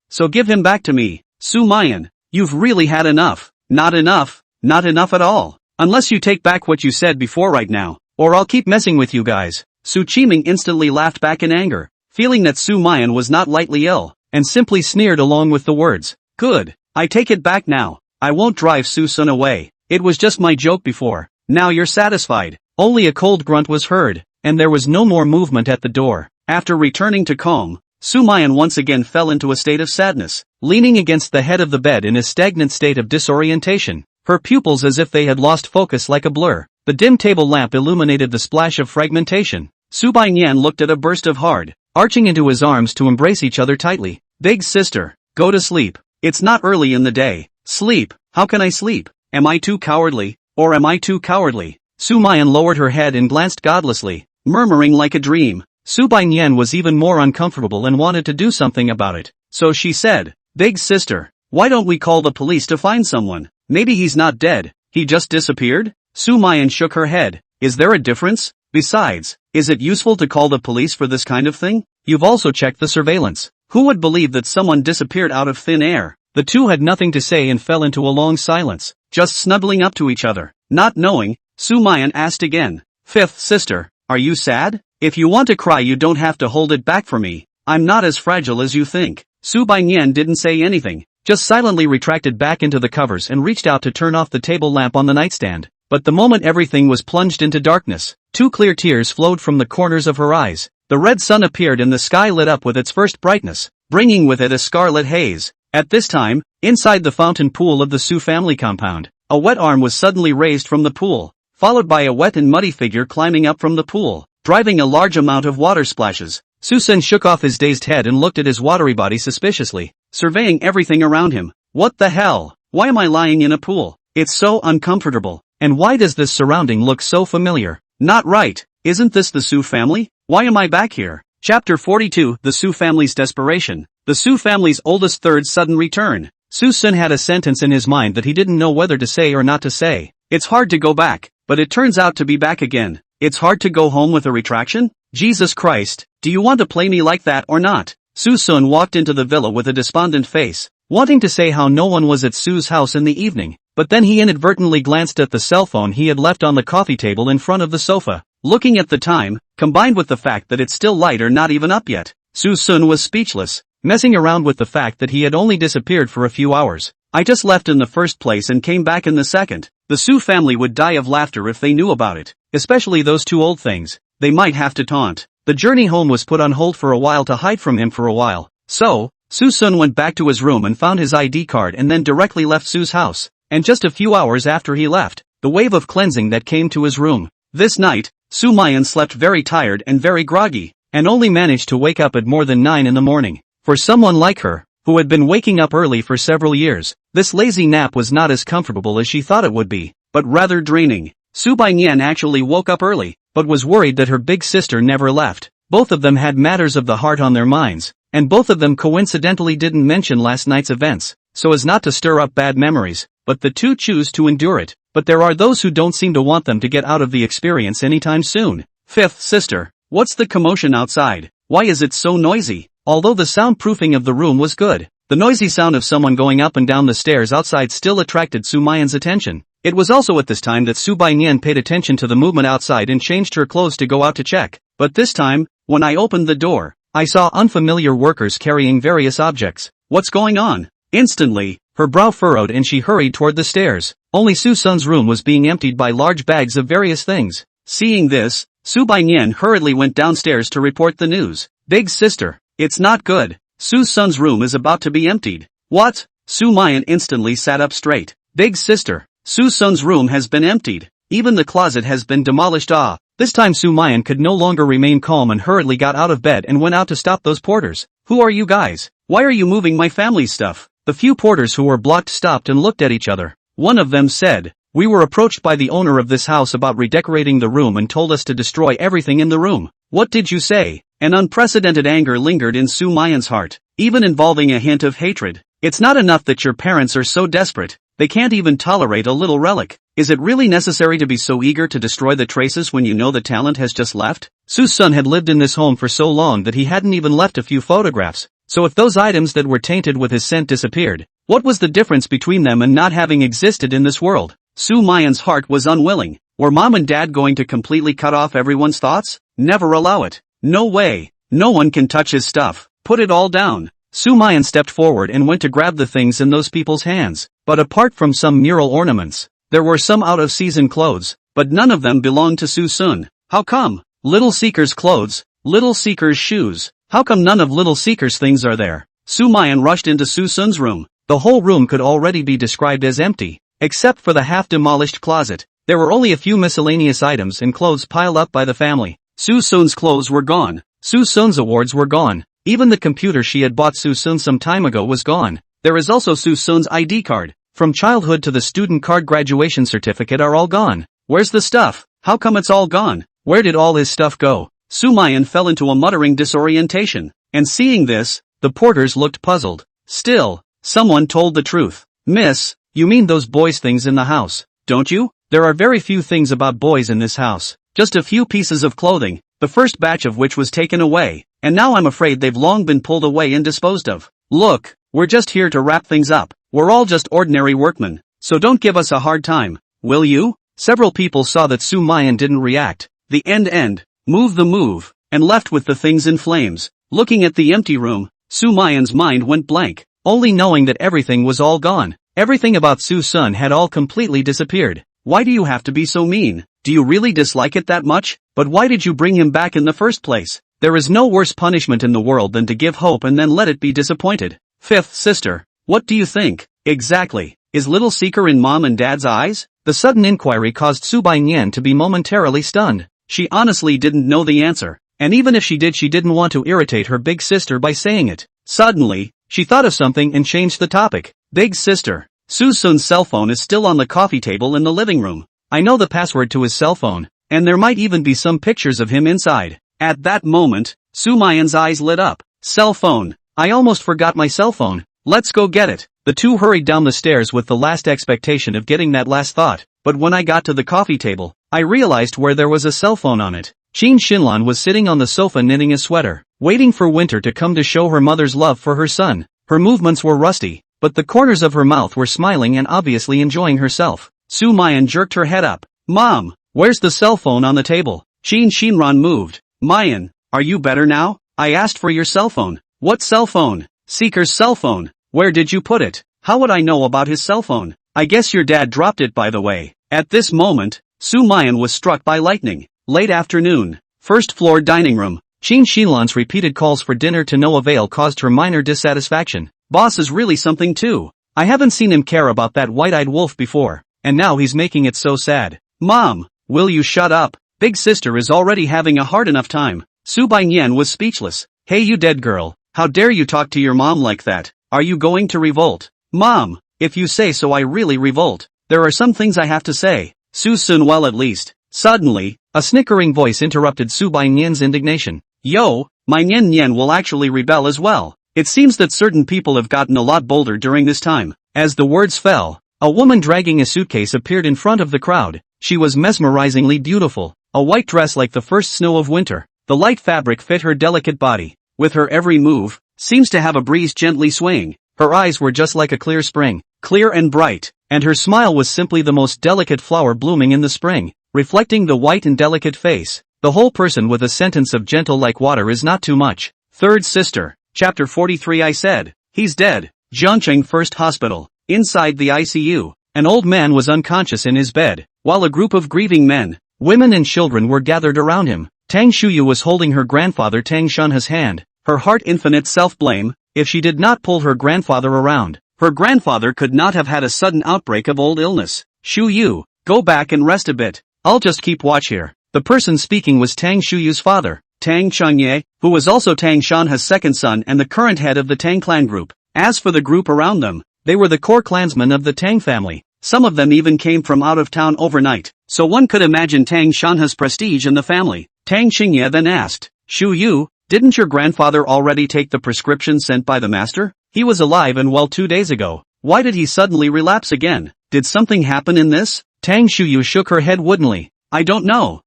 So give him back to me. Sumayan, you've really had enough. Not enough. Not enough at all. Unless you take back what you said before right now, or I'll keep messing with you guys. Su Qiming instantly laughed back in anger, feeling that Sumayan was not lightly ill, and simply sneered along with the words. Good. I take it back now. I won't drive Suson away. It was just my joke before. Now you're satisfied. Only a cold grunt was heard, and there was no more movement at the door. After returning to calm, Sumayan once again fell into a state of sadness, leaning against the head of the bed in a stagnant state of disorientation, her pupils as if they had lost focus like a blur. The dim table lamp illuminated the splash of fragmentation. Su Baiyan looked at a burst of hard, arching into his arms to embrace each other tightly. Big sister, go to sleep. It's not early in the day. Sleep. How can I sleep? Am I too cowardly? Or am I too cowardly? Sumayan lowered her head and glanced godlessly, murmuring like a dream. Su Baiyan was even more uncomfortable and wanted to do something about it. So she said, Big sister, why don't we call the police to find someone? Maybe he's not dead. He just disappeared? Sumayan shook her head. Is there a difference? Besides, is it useful to call the police for this kind of thing? You've also checked the surveillance. Who would believe that someone disappeared out of thin air? The two had nothing to say and fell into a long silence, just snuggling up to each other. Not knowing, Sumayan asked again. Fifth sister, are you sad? If you want to cry you don't have to hold it back for me. I'm not as fragile as you think. Su Baiyan didn't say anything, just silently retracted back into the covers and reached out to turn off the table lamp on the nightstand. But the moment everything was plunged into darkness, two clear tears flowed from the corners of her eyes. The red sun appeared and the sky lit up with its first brightness, bringing with it a scarlet haze. At this time, inside the fountain pool of the Su family compound, a wet arm was suddenly raised from the pool, followed by a wet and muddy figure climbing up from the pool, driving a large amount of water splashes. Suson shook off his dazed head and looked at his watery body suspiciously, surveying everything around him. What the hell? Why am I lying in a pool? It's so uncomfortable. And why does this surrounding look so familiar? Not right. Isn't this the Su family? Why am I back here? Chapter 42, The Su Family's Desperation. The Su family's oldest third sudden return. Suson had a sentence in his mind that he didn't know whether to say or not to say. It's hard to go back, but it turns out to be back again. It's hard to go home with a retraction? Jesus Christ, do you want to play me like that or not? Suson walked into the villa with a despondent face, wanting to say how no one was at Su's house in the evening, but then he inadvertently glanced at the cell phone he had left on the coffee table in front of the sofa. Looking at the time, combined with the fact that it's still light or not even up yet, Suson was speechless, messing around with the fact that he had only disappeared for a few hours. I just left in the first place and came back in the second. The Su family would die of laughter if they knew about it. especially those two old things. They might have to taunt. The journey home was put on hold for a while to hide from him for a while. So, Suson went back to his room and found his ID card and then directly left Su's house. And just a few hours after he left, the wave of cleansing that came to his room. This night, Sumayan slept very tired and very groggy, and only managed to wake up at more than 9 in the morning. For someone like her, who had been waking up early for several years, this lazy nap was not as comfortable as she thought it would be, but rather draining. Subayan actually woke up early, but was worried that her big sister never left. Both of them had matters of the heart on their minds, and both of them coincidentally didn't mention last night's events, so as not to stir up bad memories, but the two choose to endure it. But there are those who don't seem to want them to get out of the experience anytime soon. Fifth sister, what's the commotion outside? Why is it so noisy? Although the soundproofing of the room was good, the noisy sound of someone going up and down the stairs outside still attracted Sumayan's attention. It was also at this time that Subayan paid attention to the movement outside and changed her clothes to go out to check. But this time, when I opened the door, I saw unfamiliar workers carrying various objects. What's going on? Instantly, her brow furrowed and she hurried toward the stairs. Only Suson's room was being emptied by large bags of various things. Seeing this, Subayan hurriedly went downstairs to report the news. Big sister, it's not good. Suson's room is about to be emptied. What? Sumayan instantly sat up straight. Big sister, Suson's room has been emptied. Even the closet has been demolished. This time Sumayan could no longer remain calm and hurriedly got out of bed and went out to stop those porters. Who are you guys? Why are you moving my family's stuff? The few porters who were blocked stopped and looked at each other. One of them said, "We were approached by the owner of this house about redecorating the room and told us to destroy everything in the room." What did you say? An unprecedented anger lingered in Sumayan's heart, even involving a hint of hatred. It's not enough that your parents are so desperate, they can't even tolerate a little relic. Is it really necessary to be so eager to destroy the traces when you know the talent has just left? Suson had lived in this home for so long that he hadn't even left a few photographs. So if those items that were tainted with his scent disappeared, what was the difference between them and not having existed in this world? Sumayan's heart was unwilling. Were mom and dad going to completely cut off everyone's thoughts? Never allow it. No way. No one can touch his stuff. Put it all down. Sumayan stepped forward and went to grab the things in those people's hands. But apart from some mural ornaments, there were some out-of-season clothes, but none of them belonged to Suson. How come? Little Seeker's clothes, Little Seeker's shoes. How come none of Little Seeker's things are there? Sumayan rushed into Suson's room. The whole room could already be described as empty, except for the half-demolished closet. There were only a few miscellaneous items and clothes piled up by the family. Suson's clothes were gone. Suson's awards were gone. Even the computer she had bought Suson some time ago was gone. There is also Suson's ID card. From childhood to the student card graduation certificate are all gone. Where's the stuff? How come it's all gone? Where did all his stuff go? Sumayan fell into a muttering disorientation. And seeing this, the porters looked puzzled. Still, someone told the truth. "Miss, you mean those boys' things in the house, don't you?" "There are very few things about boys in this house. Just a few pieces of clothing, the first batch of which was taken away, and now I'm afraid they've long been pulled away and disposed of. Look, we're just here to wrap things up. We're all just ordinary workmen, so don't give us a hard time, will you?" Several people saw that Sumayan didn't react. The end, move the move, and left with the things in flames. Looking at the empty room, Sumayan's mind went blank, only knowing that everything was all gone. Everything about Suson had all completely disappeared. Why do you have to be so mean? Do you really dislike it that much? But why did you bring him back in the first place? There is no worse punishment in the world than to give hope and then let it be disappointed. Fifth sister, what do you think? Exactly. Is Little Seeker in mom and dad's eyes? The sudden inquiry caused Subayan to be momentarily stunned. She honestly didn't know the answer, and even if she did, she didn't want to irritate her big sister by saying it. Suddenly, she thought of something and changed the topic. Big sister, Suson's cell phone is still on the coffee table in the living room. I know the password to his cell phone, and there might even be some pictures of him inside. At that moment, Sumayan's eyes lit up. Cell phone. I almost forgot my cell phone. Let's go get it. The two hurried down the stairs with the last expectation of getting that last thought, but when I got to the coffee table, I realized where there was a cell phone on it. Jin Shinlan was sitting on the sofa knitting a sweater, waiting for winter to come to show her mother's love for her son. Her movements were rusty, but the corners of her mouth were smiling and obviously enjoying herself. Sumayan jerked her head up. Mom, where's the cell phone on the table? Jin Shinran moved. Mayan, are you better now? I asked for your cell phone. What cell phone? Seeker's cell phone. Where did you put it? How would I know about his cell phone? I guess your dad dropped it, by the way. At this moment, Sumayan was struck by lightning. Late afternoon. First floor dining room. Qin Xinlan's repeated calls for dinner to no avail caused her minor dissatisfaction. Boss is really something too. I haven't seen him care about that white-eyed wolf before, and now he's making it so sad. Mom, will you shut up? Big sister is already having a hard enough time. Su Baiyan was speechless. Hey you dead girl, how dare you talk to your mom like that? Are you going to revolt? Mom, if you say so I really revolt. There are some things I have to say. Suson well at least. Suddenly, a snickering voice interrupted Su Baiyan's indignation. Yo, my Nian Nian will actually rebel as well. It seems that certain people have gotten a lot bolder during this time. As the words fell, a woman dragging a suitcase appeared in front of the crowd. She was mesmerizingly beautiful. A white dress like the first snow of winter. The light fabric fit her delicate body. With her every move, seems to have a breeze gently swaying. Her eyes were just like a clear spring, clear and bright, and her smile was simply the most delicate flower blooming in the spring, reflecting the white and delicate face. The whole person with a sentence of gentle like water is not too much. Third sister. Chapter 43. I said, he's dead. Jiangcheng First Hospital. Inside the ICU, an old man was unconscious in his bed, while a group of grieving men, women and children were gathered around him. Tang Shuyu was holding her grandfather Tang Shunha's hand, her heart infinite self-blame. If she did not pull her grandfather around, her grandfather could not have had a sudden outbreak of old illness. Shuyu, go back and rest a bit. I'll just keep watch here. The person speaking was Tang Shuyu's father, Tang Changye, who was also Tang Shanha's second son and the current head of the Tang clan group. As for the group around them, they were the core clansmen of the Tang family. Some of them even came from out of town overnight, so one could imagine Tang Shanha's prestige in the family. Tang Xingye then asked, Shuyu, didn't your grandfather already take the prescription sent by the master? He was alive and well 2 days ago. Why did he suddenly relapse again? Did something happen in this? Tang Shuyu shook her head woodenly. I don't know.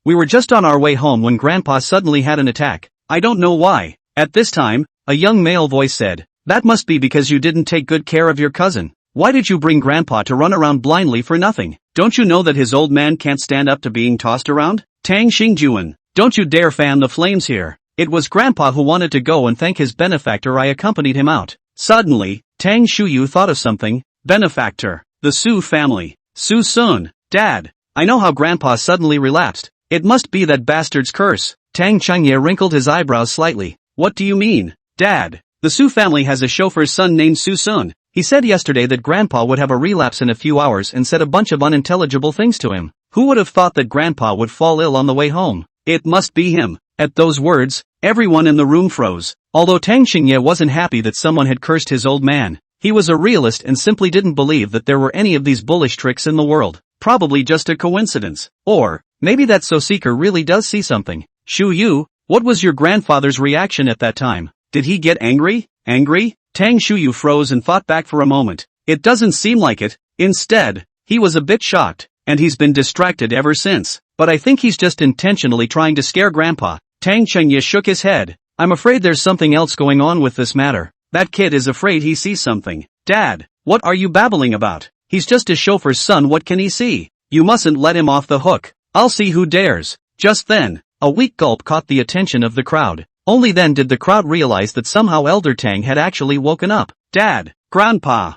We were just on our way home when Grandpa suddenly had an attack. I don't know why. At this time, a young male voice said, that must be because you didn't take good care of your cousin. Why did you bring Grandpa to run around blindly for nothing? Don't you know that his old man can't stand up to being tossed around? Tang Xingjuan, don't you dare fan the flames here. It was Grandpa who wanted to go and thank his benefactor. I accompanied him out. Suddenly, Tang Shuyu thought of something. Benefactor. The Su family. Suson. Dad. I know how Grandpa suddenly relapsed. It must be that bastard's curse. Tang Changye wrinkled his eyebrows slightly. What do you mean, Dad? The Su family has a chauffeur's son named Suson. He said yesterday that Grandpa would have a relapse in a few hours and said a bunch of unintelligible things to him. Who would have thought that Grandpa would fall ill on the way home? It must be him. At those words, everyone in the room froze. Although Tang Xingye wasn't happy that someone had cursed his old man, he was a realist and simply didn't believe that there were any of these bullish tricks in the world. Probably just a coincidence. Or, maybe that So-Seeker really does see something. Shuyu, what was your grandfather's reaction at that time? Did he get angry? Angry? Tang Shuyu froze and thought back for a moment. It doesn't seem like it. Instead, he was a bit shocked, and he's been distracted ever since. But I think he's just intentionally trying to scare Grandpa. Tang Chengye shook his head. I'm afraid there's something else going on with this matter. That kid is afraid he sees something. Dad, what are you babbling about? He's just a chauffeur's son, what can he see? You mustn't let him off the hook. I'll see who dares. Just then, a weak gulp caught the attention of the crowd. Only then did the crowd realize that somehow Elder Tang had actually woken up. Dad, Grandpa,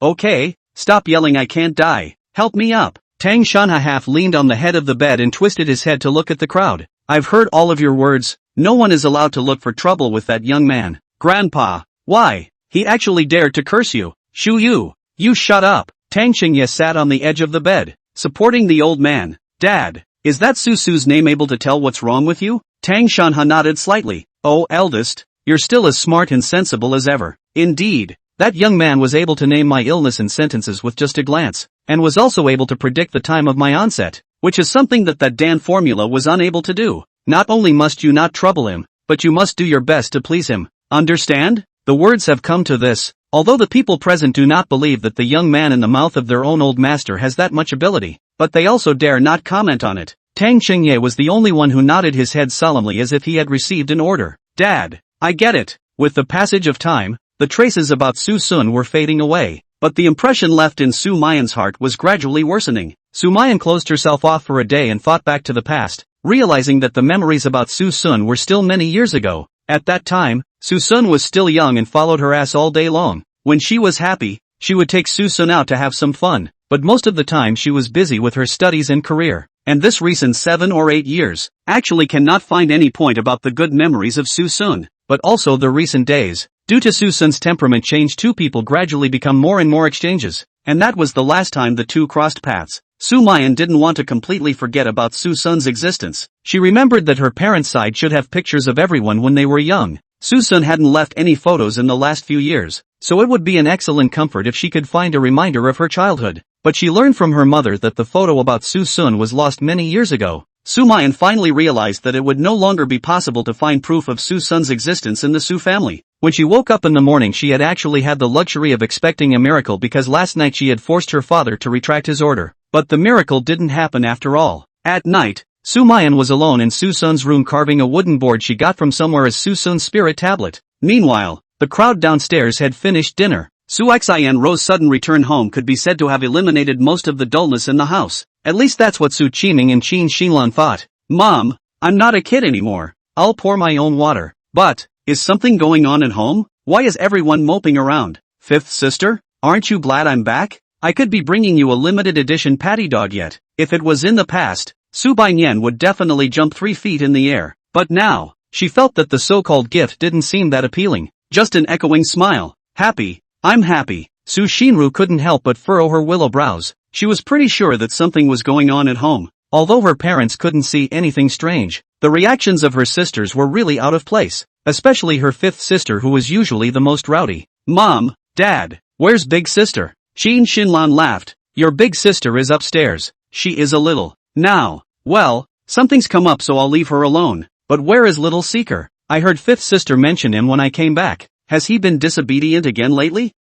okay, stop yelling, I can't die. Help me up. Tang Shanha half leaned on the head of the bed and twisted his head to look at the crowd. I've heard all of your words. No one is allowed to look for trouble with that young man. Grandpa, why? He actually dared to curse you. Shuyu, you shut up. Tang Xingye sat on the edge of the bed, supporting the old man. Dad, is that Susu's name able to tell what's wrong with you? Tang Shanha nodded slightly. Oh, eldest, you're still as smart and sensible as ever. Indeed, that young man was able to name my illness in sentences with just a glance, and was also able to predict the time of my onset, which is something that Dan formula was unable to do. Not only must you not trouble him, but you must do your best to please him. Understand? The words have come to this. Although the people present do not believe that the young man in the mouth of their own old master has that much ability, but they also dare not comment on it. Tang Xingye was the only one who nodded his head solemnly as if he had received an order. Dad, I get it. With the passage of time, the traces about Suson were fading away, but the impression left in Sumayan's heart was gradually worsening. Sumayan closed herself off for a day and thought back to the past, realizing that the memories about Suson were still many years ago. At that time, Suson was still young and followed her ass all day long. When she was happy, she would take Suson out to have some fun, but most of the time she was busy with her studies and career. And this recent 7 or 8 years actually cannot find any point about the good memories of Suson, but also the recent days. Due to Suson's temperament change, two people gradually become more and more exchanges, and that was the last time the two crossed paths. Sumayan didn't want to completely forget about Suson's existence. She remembered that her parents' side should have pictures of everyone when they were young. Suson hadn't left any photos in the last few years, so it would be an excellent comfort if she could find a reminder of her childhood. But she learned from her mother that the photo about Suson was lost many years ago. Sumayan finally realized that it would no longer be possible to find proof of Suson's existence in the Su family. When she woke up in the morning, she had actually had the luxury of expecting a miracle, because last night she had forced her father to retract his order. But the miracle didn't happen after all. At night, Sumayan was alone in Suson's room carving a wooden board she got from somewhere as Suson's spirit tablet. Meanwhile, the crowd downstairs had finished dinner. Suxian Ro's sudden return home could be said to have eliminated most of the dullness in the house. At least that's what Su Qiming and Qin Xinlan thought. Mom, I'm not a kid anymore. I'll pour my own water. But, is something going on at home? Why is everyone moping around? Fifth sister, aren't you glad I'm back? I could be bringing you a limited edition patty dog yet. If it was in the past, Su Baiyan would definitely jump 3 feet in the air. But now, she felt that the so-called gift didn't seem that appealing. Just an echoing smile. Happy. I'm happy. Su Xinru couldn't help but furrow her willow brows. She was pretty sure that something was going on at home. Although her parents couldn't see anything strange, the reactions of her sisters were really out of place, especially her fifth sister, who was usually the most rowdy. Mom, Dad, where's big sister? Qin Xinlan laughed. Your big sister is upstairs. She is a little. Now, well, something's come up, so I'll leave her alone. But where is little Seeker? I heard fifth sister mention him when I came back. Has he been disobedient again lately?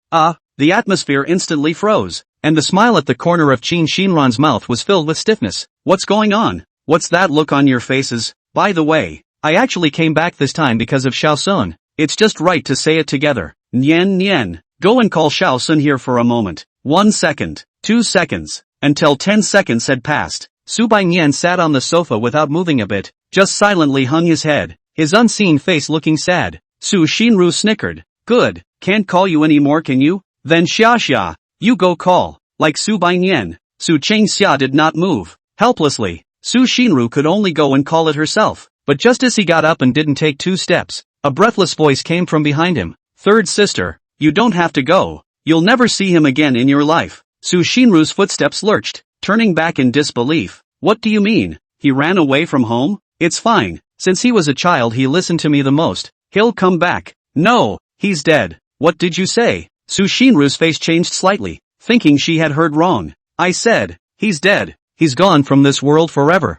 The atmosphere instantly froze, and the smile at the corner of Qin Xinran's mouth was filled with stiffness. What's going on? What's that look on your faces? By the way, I actually came back this time because of Shaosun. It's just right to say it together. Nian Nian. Go and call Shaosun here for a moment. 1 second. 2 seconds. Until 10 seconds had passed, Su Baiyan sat on the sofa without moving a bit, just silently hung his head, his unseen face looking sad. Su Xinru snickered. Good, can't call you anymore, can you? Then Xia, you go call. Like Su Baiyan, Su Chengxia did not move. Helplessly, Su Xinru could only go and call it herself. But just as he got up and didn't take 2 steps, a breathless voice came from behind him. Third sister, you don't have to go. You'll never see him again in your life. Su Xinru's footsteps lurched, turning back in disbelief. What do you mean? He ran away from home? It's fine. Since he was a child, he listened to me the most. He'll come back. No, he's dead. What did you say? Su Xinru's face changed slightly, thinking she had heard wrong. I said, he's dead. He's gone from this world forever.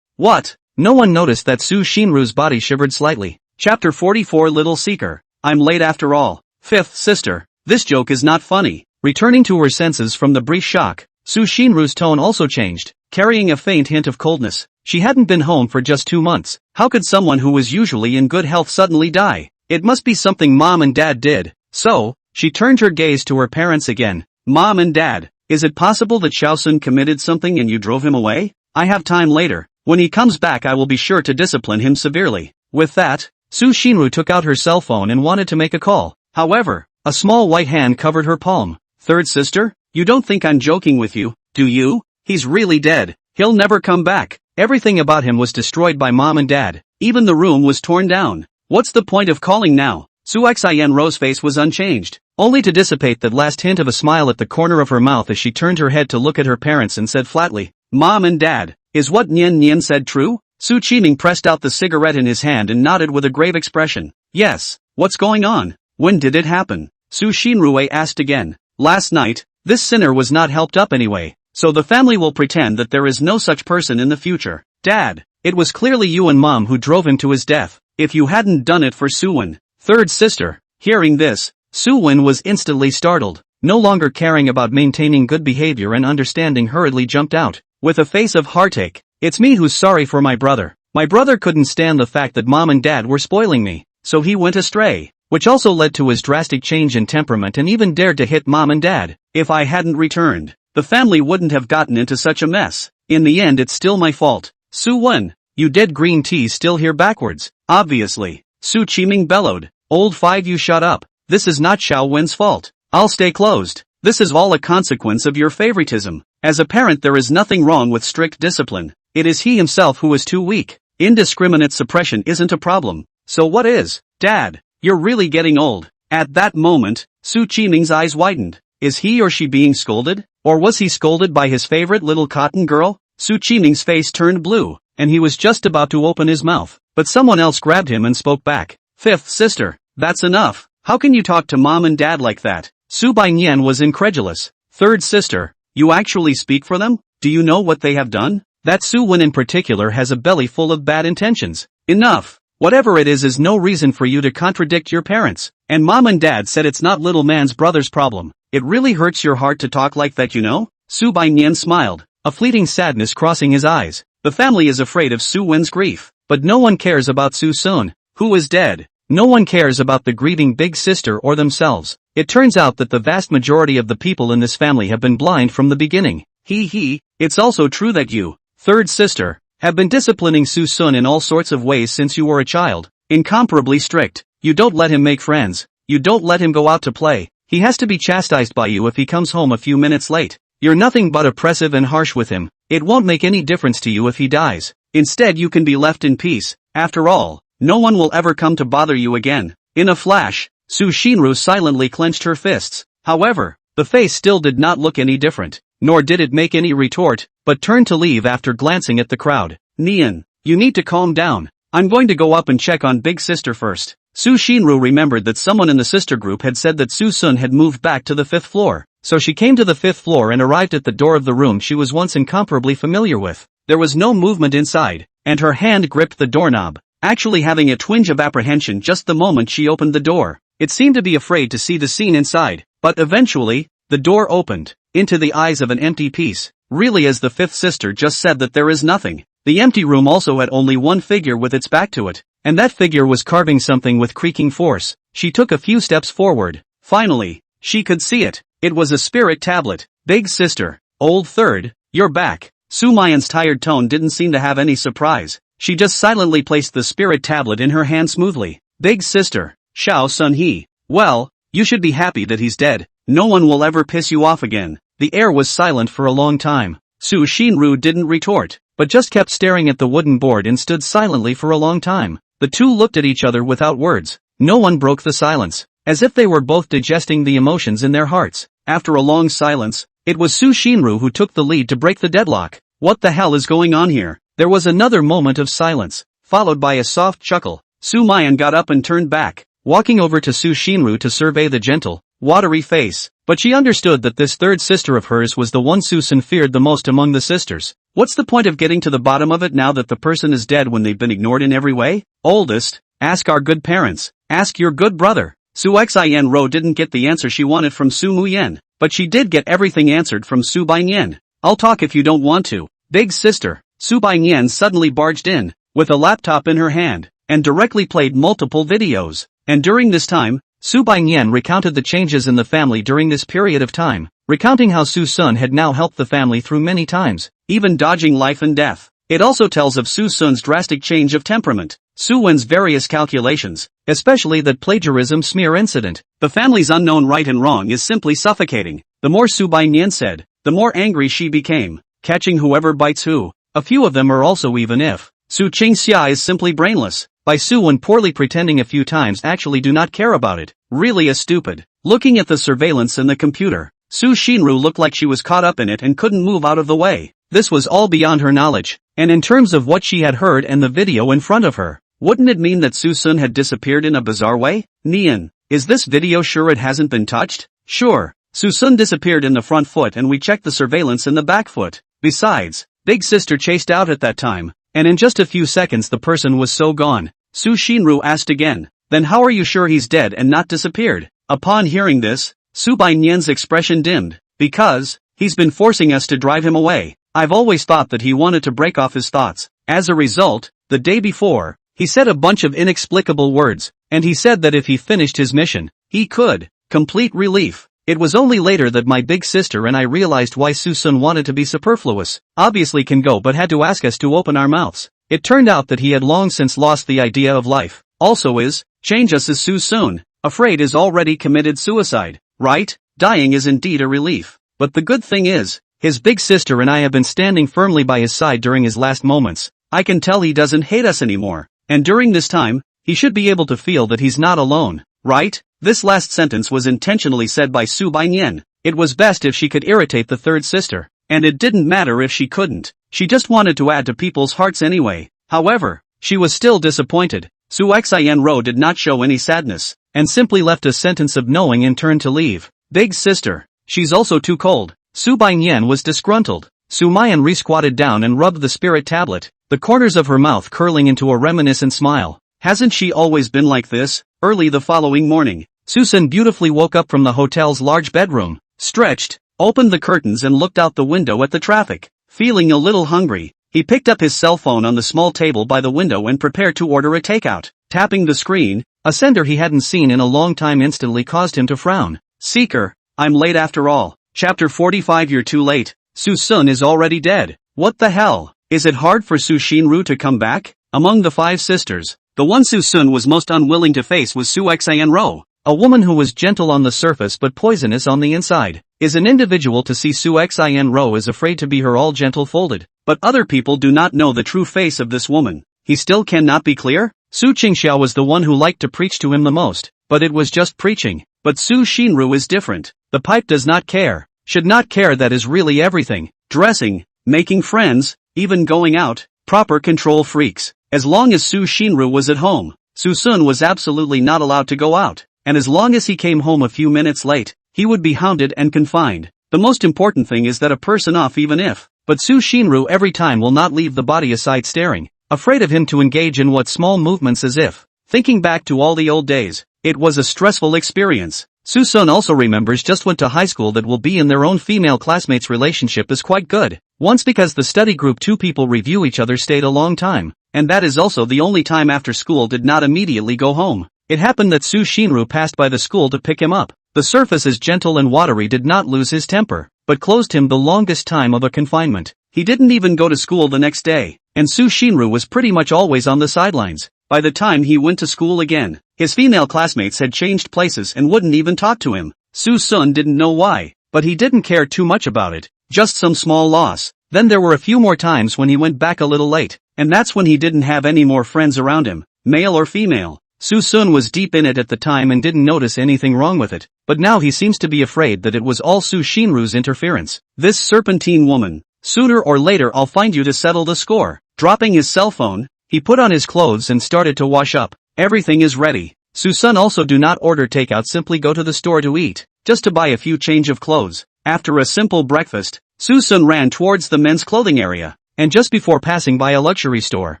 What? No one noticed that Su Xinru's body shivered slightly. Chapter 44. Little Seeker. I'm late after all. Fifth sister, this joke is not funny. Returning to her senses from the brief shock, Su Xinru's tone also changed, carrying a faint hint of coldness. She hadn't been home for just 2 months. How could someone who was usually in good health suddenly die? It must be something Mom and Dad did. So, she turned her gaze to her parents again. Mom and Dad, is it possible that Shaosun committed something and you drove him away? I have time later. When he comes back, I will be sure to discipline him severely. With that, Su Xinru took out her cell phone and wanted to make a call. However, a small white hand covered her palm. Third sister, you don't think I'm joking with you, do you? He's really dead. He'll never come back. Everything about him was destroyed by Mom and Dad. Even the room was torn down. What's the point of calling now? Su Xian Ro's face was unchanged, only to dissipate that last hint of a smile at the corner of her mouth as she turned her head to look at her parents and said flatly, Mom and Dad, is what Nian Nian said true? Su Qiming pressed out the cigarette in his hand and nodded with a grave expression. Yes, what's going on? When did it happen? Su Xinru asked again. Last night. This sinner was not helped up anyway, so the family will pretend that there is no such person in the future. Dad, it was clearly you and Mom who drove him to his death, if you hadn't done it for Suen. Third sister, hearing this, Suen was instantly startled, no longer caring about maintaining good behavior and understanding, hurriedly jumped out, with a face of heartache. It's me who's sorry for my brother. My brother couldn't stand the fact that Mom and Dad were spoiling me, so he went astray, which also led to his drastic change in temperament and even dared to hit Mom and Dad. If I hadn't returned, the family wouldn't have gotten into such a mess. In the end, it's still my fault. Suwen, you dead green tea still here backwards. Obviously. Su Qiming bellowed. Old 5, you shut up. This is not Xiao Wen's fault. I'll stay closed. This is all a consequence of your favoritism. As a parent, there is nothing wrong with strict discipline. It is he himself who is too weak. Indiscriminate suppression isn't a problem. So what is? Dad, you're really getting old. At that moment, Qiming's eyes widened. Is he or she being scolded? Or was he scolded by his favorite little cotton girl? Qiming's face turned blue, and he was just about to open his mouth, but someone else grabbed him and spoke back. Fifth sister, that's enough. How can you talk to mom and dad like that? Sumayan was incredulous. Third sister, you actually speak for them? Do you know what they have done? That Suen in particular has a belly full of bad intentions. Enough. Whatever it is no reason for you to contradict your parents. And mom and dad said it's not little man's brother's problem. It really hurts your heart to talk like that, you know? Sumayan smiled, a fleeting sadness crossing his eyes. The family is afraid of Suen's grief, but no one cares about Suson, who is dead. No one cares about the grieving big sister or themselves. It turns out that the vast majority of the people in this family have been blind from the beginning. It's also true that you, third sister, have been disciplining Suson in all sorts of ways since you were a child. Incomparably strict. You don't let him make friends. You don't let him go out to play. He has to be chastised by you if he comes home a few minutes late. You're nothing but oppressive and harsh with him. It won't make any difference to you if he dies. Instead, you can be left in peace. After all, no one will ever come to bother you again. In a flash, Su Shinru silently clenched her fists. However, the face still did not look any different, nor did it make any retort, but turned to leave after glancing at the crowd. Nian, you need to calm down. I'm going to go up and check on big sister first. Su Shinru remembered that someone in the sister group had said that Suson had moved back to the 5th floor, so she came to the 5th floor and arrived at the door of the room she was once incomparably familiar with. There was no movement inside, and her hand gripped the doorknob, actually having a twinge of apprehension just the moment she opened the door. It seemed to be afraid to see the scene inside, but eventually, the door opened, into the eyes of an empty piece. Really, as the 5th sister just said, that there is nothing. The empty room also had only one figure with its back to it, and that figure was carving something with creaking force. She took a few steps forward. Finally, she could see it. It was a spirit tablet. Big sister, old third, you're back. Sumayan's tired tone didn't seem to have any surprise. She just silently placed the spirit tablet in her hand smoothly. Big sister, Shao Sun He. Well, you should be happy that he's dead. No one will ever piss you off again. The air was silent for a long time. Su Shinru didn't retort, but just kept staring at the wooden board and stood silently for a long time. The two looked at each other without words. No one broke the silence, as if they were both digesting the emotions in their hearts. After a long silence, it was Su Shinru who took the lead to break the deadlock. What the hell is going on here? There was another moment of silence, followed by a soft chuckle. Sumayan got up and turned back, walking over to Su Shinru to survey the gentle, watery face. But she understood that this third sister of hers was the one Susan feared the most among the sisters. What's the point of getting to the bottom of it now that the person is dead when they've been ignored in every way? Oldest, ask our good parents. Ask your good brother. Su Xian Ro didn't get the answer she wanted from Su Muyen, but she did get everything answered from Su Baiyan. I'll talk if you don't want to. Big sister. Su Baiyan suddenly barged in, with a laptop in her hand, and directly played multiple videos. And during this time, Su Baiyan recounted the changes in the family during this period of time, recounting how Suson had now helped the family through many times, even dodging life and death. It also tells of Suson's drastic change of temperament, Suen's various calculations, especially that plagiarism smear incident. The family's unknown right and wrong is simply suffocating. The more Su Baiyan said, the more angry she became, catching whoever bites who. A few of them are also even if Su Qingxia is simply brainless. By Suen poorly pretending a few times actually do not care about it. Really is stupid. Looking at the surveillance in the computer, Su Shinru looked like she was caught up in it and couldn't move out of the way. This was all beyond her knowledge, and in terms of what she had heard and the video in front of her, wouldn't it mean that Suson had disappeared in a bizarre way? Nian, is this video sure it hasn't been touched? Sure. Suson disappeared in the front foot and we checked the surveillance in the back foot. Besides, big sister chased out at that time, and in just a few seconds the person was so gone. Su Shinru asked again, then how are you sure he's dead and not disappeared? Upon hearing this, Su Baiyan's expression dimmed. Because, he's been forcing us to drive him away. I've always thought that he wanted to break off his thoughts. As a result, the day before, he said a bunch of inexplicable words, and he said that if he finished his mission, he could. Complete relief. It was only later that my big sister and I realized why Suson wanted to be superfluous. Obviously can go but had to ask us to open our mouths. It turned out that he had long since lost the idea of life. Also is, change us as Suson, afraid is already committed suicide, right? dying is indeed a relief. But the good thing is, his big sister and I have been standing firmly by his side during his last moments. I can tell he doesn't hate us anymore. And during this time, he should be able to feel that he's not alone, right? This last sentence was intentionally said by Sumayan. It was best if she could irritate the third sister. And it didn't matter if she couldn't. She just wanted to add to people's hearts anyway. However, she was still disappointed. Suyen did not show any sadness, and simply left a sentence of knowing and turned to leave. Big sister, she's also too cold. Sumayan was disgruntled. Sumayan re-squatted down and rubbed the spirit tablet, the corners of her mouth curling into a reminiscent smile. Hasn't she always been like this? Early the following morning, Suson beautifully woke up from the hotel's large bedroom, stretched, opened the curtains and looked out the window at the traffic. Feeling a little hungry, he picked up his cell phone on the small table by the window and prepared to order a takeout. Tapping the screen, a sender he hadn't seen in a long time instantly caused him to frown. Seeker, I'm late after all. Chapter 45. You're too late. Suson is already dead. What the hell? Is it hard for Su Shinru to come back? Among the 5 sisters, the one Suson was most unwilling to face was Suyen, a woman who was gentle on the surface but poisonous on the inside. Is an individual to see Suyen is afraid to be her all gentle folded. But other people do not know the true face of this woman. He still cannot be clear? Su Qingxiao was the one who liked to preach to him the most, but it was just preaching. But Su Shinru is different. The pipe does not care, should not care, that is really everything. Dressing, making friends, even going out, proper control freaks. As long as Su Shinru was at home, Suson was absolutely not allowed to go out, and as long as he came home a few minutes late, he would be hounded and confined. The most important thing is that a person off even if, but Su Shinru every time will not leave the body aside staring, afraid of him to engage in what small movements as if, thinking back to all the old days, it was a stressful experience. Suson also remembers just went to high school that will be in their own female classmates' relationship is quite good. Once because the study group 2 people review each other stayed a long time, and that is also the only time after school did not immediately go home. It happened that Su Shinru passed by the school to pick him up. The surface as gentle and watery did not lose his temper, but closed him the longest time of a confinement. He didn't even go to school the next day, and Su Shinru was pretty much always on the sidelines. By the time he went to school again, his female classmates had changed places and wouldn't even talk to him. Suson didn't know why, but he didn't care too much about it, just some small loss. Then there were a few more times when he went back a little late, and that's when he didn't have any more friends around him, male or female. Suson was deep in it at the time and didn't notice anything wrong with it, but now he seems to be afraid that it was all Su Shinru's interference. This serpentine woman, sooner or later I'll find you to settle the score. Dropping his cell phone, he put on his clothes and started to wash up. Everything is ready. Suson also do not order takeout, simply go to the store to eat, just to buy a few change of clothes. After a simple breakfast, Suson ran towards the men's clothing area, and just before passing by a luxury store,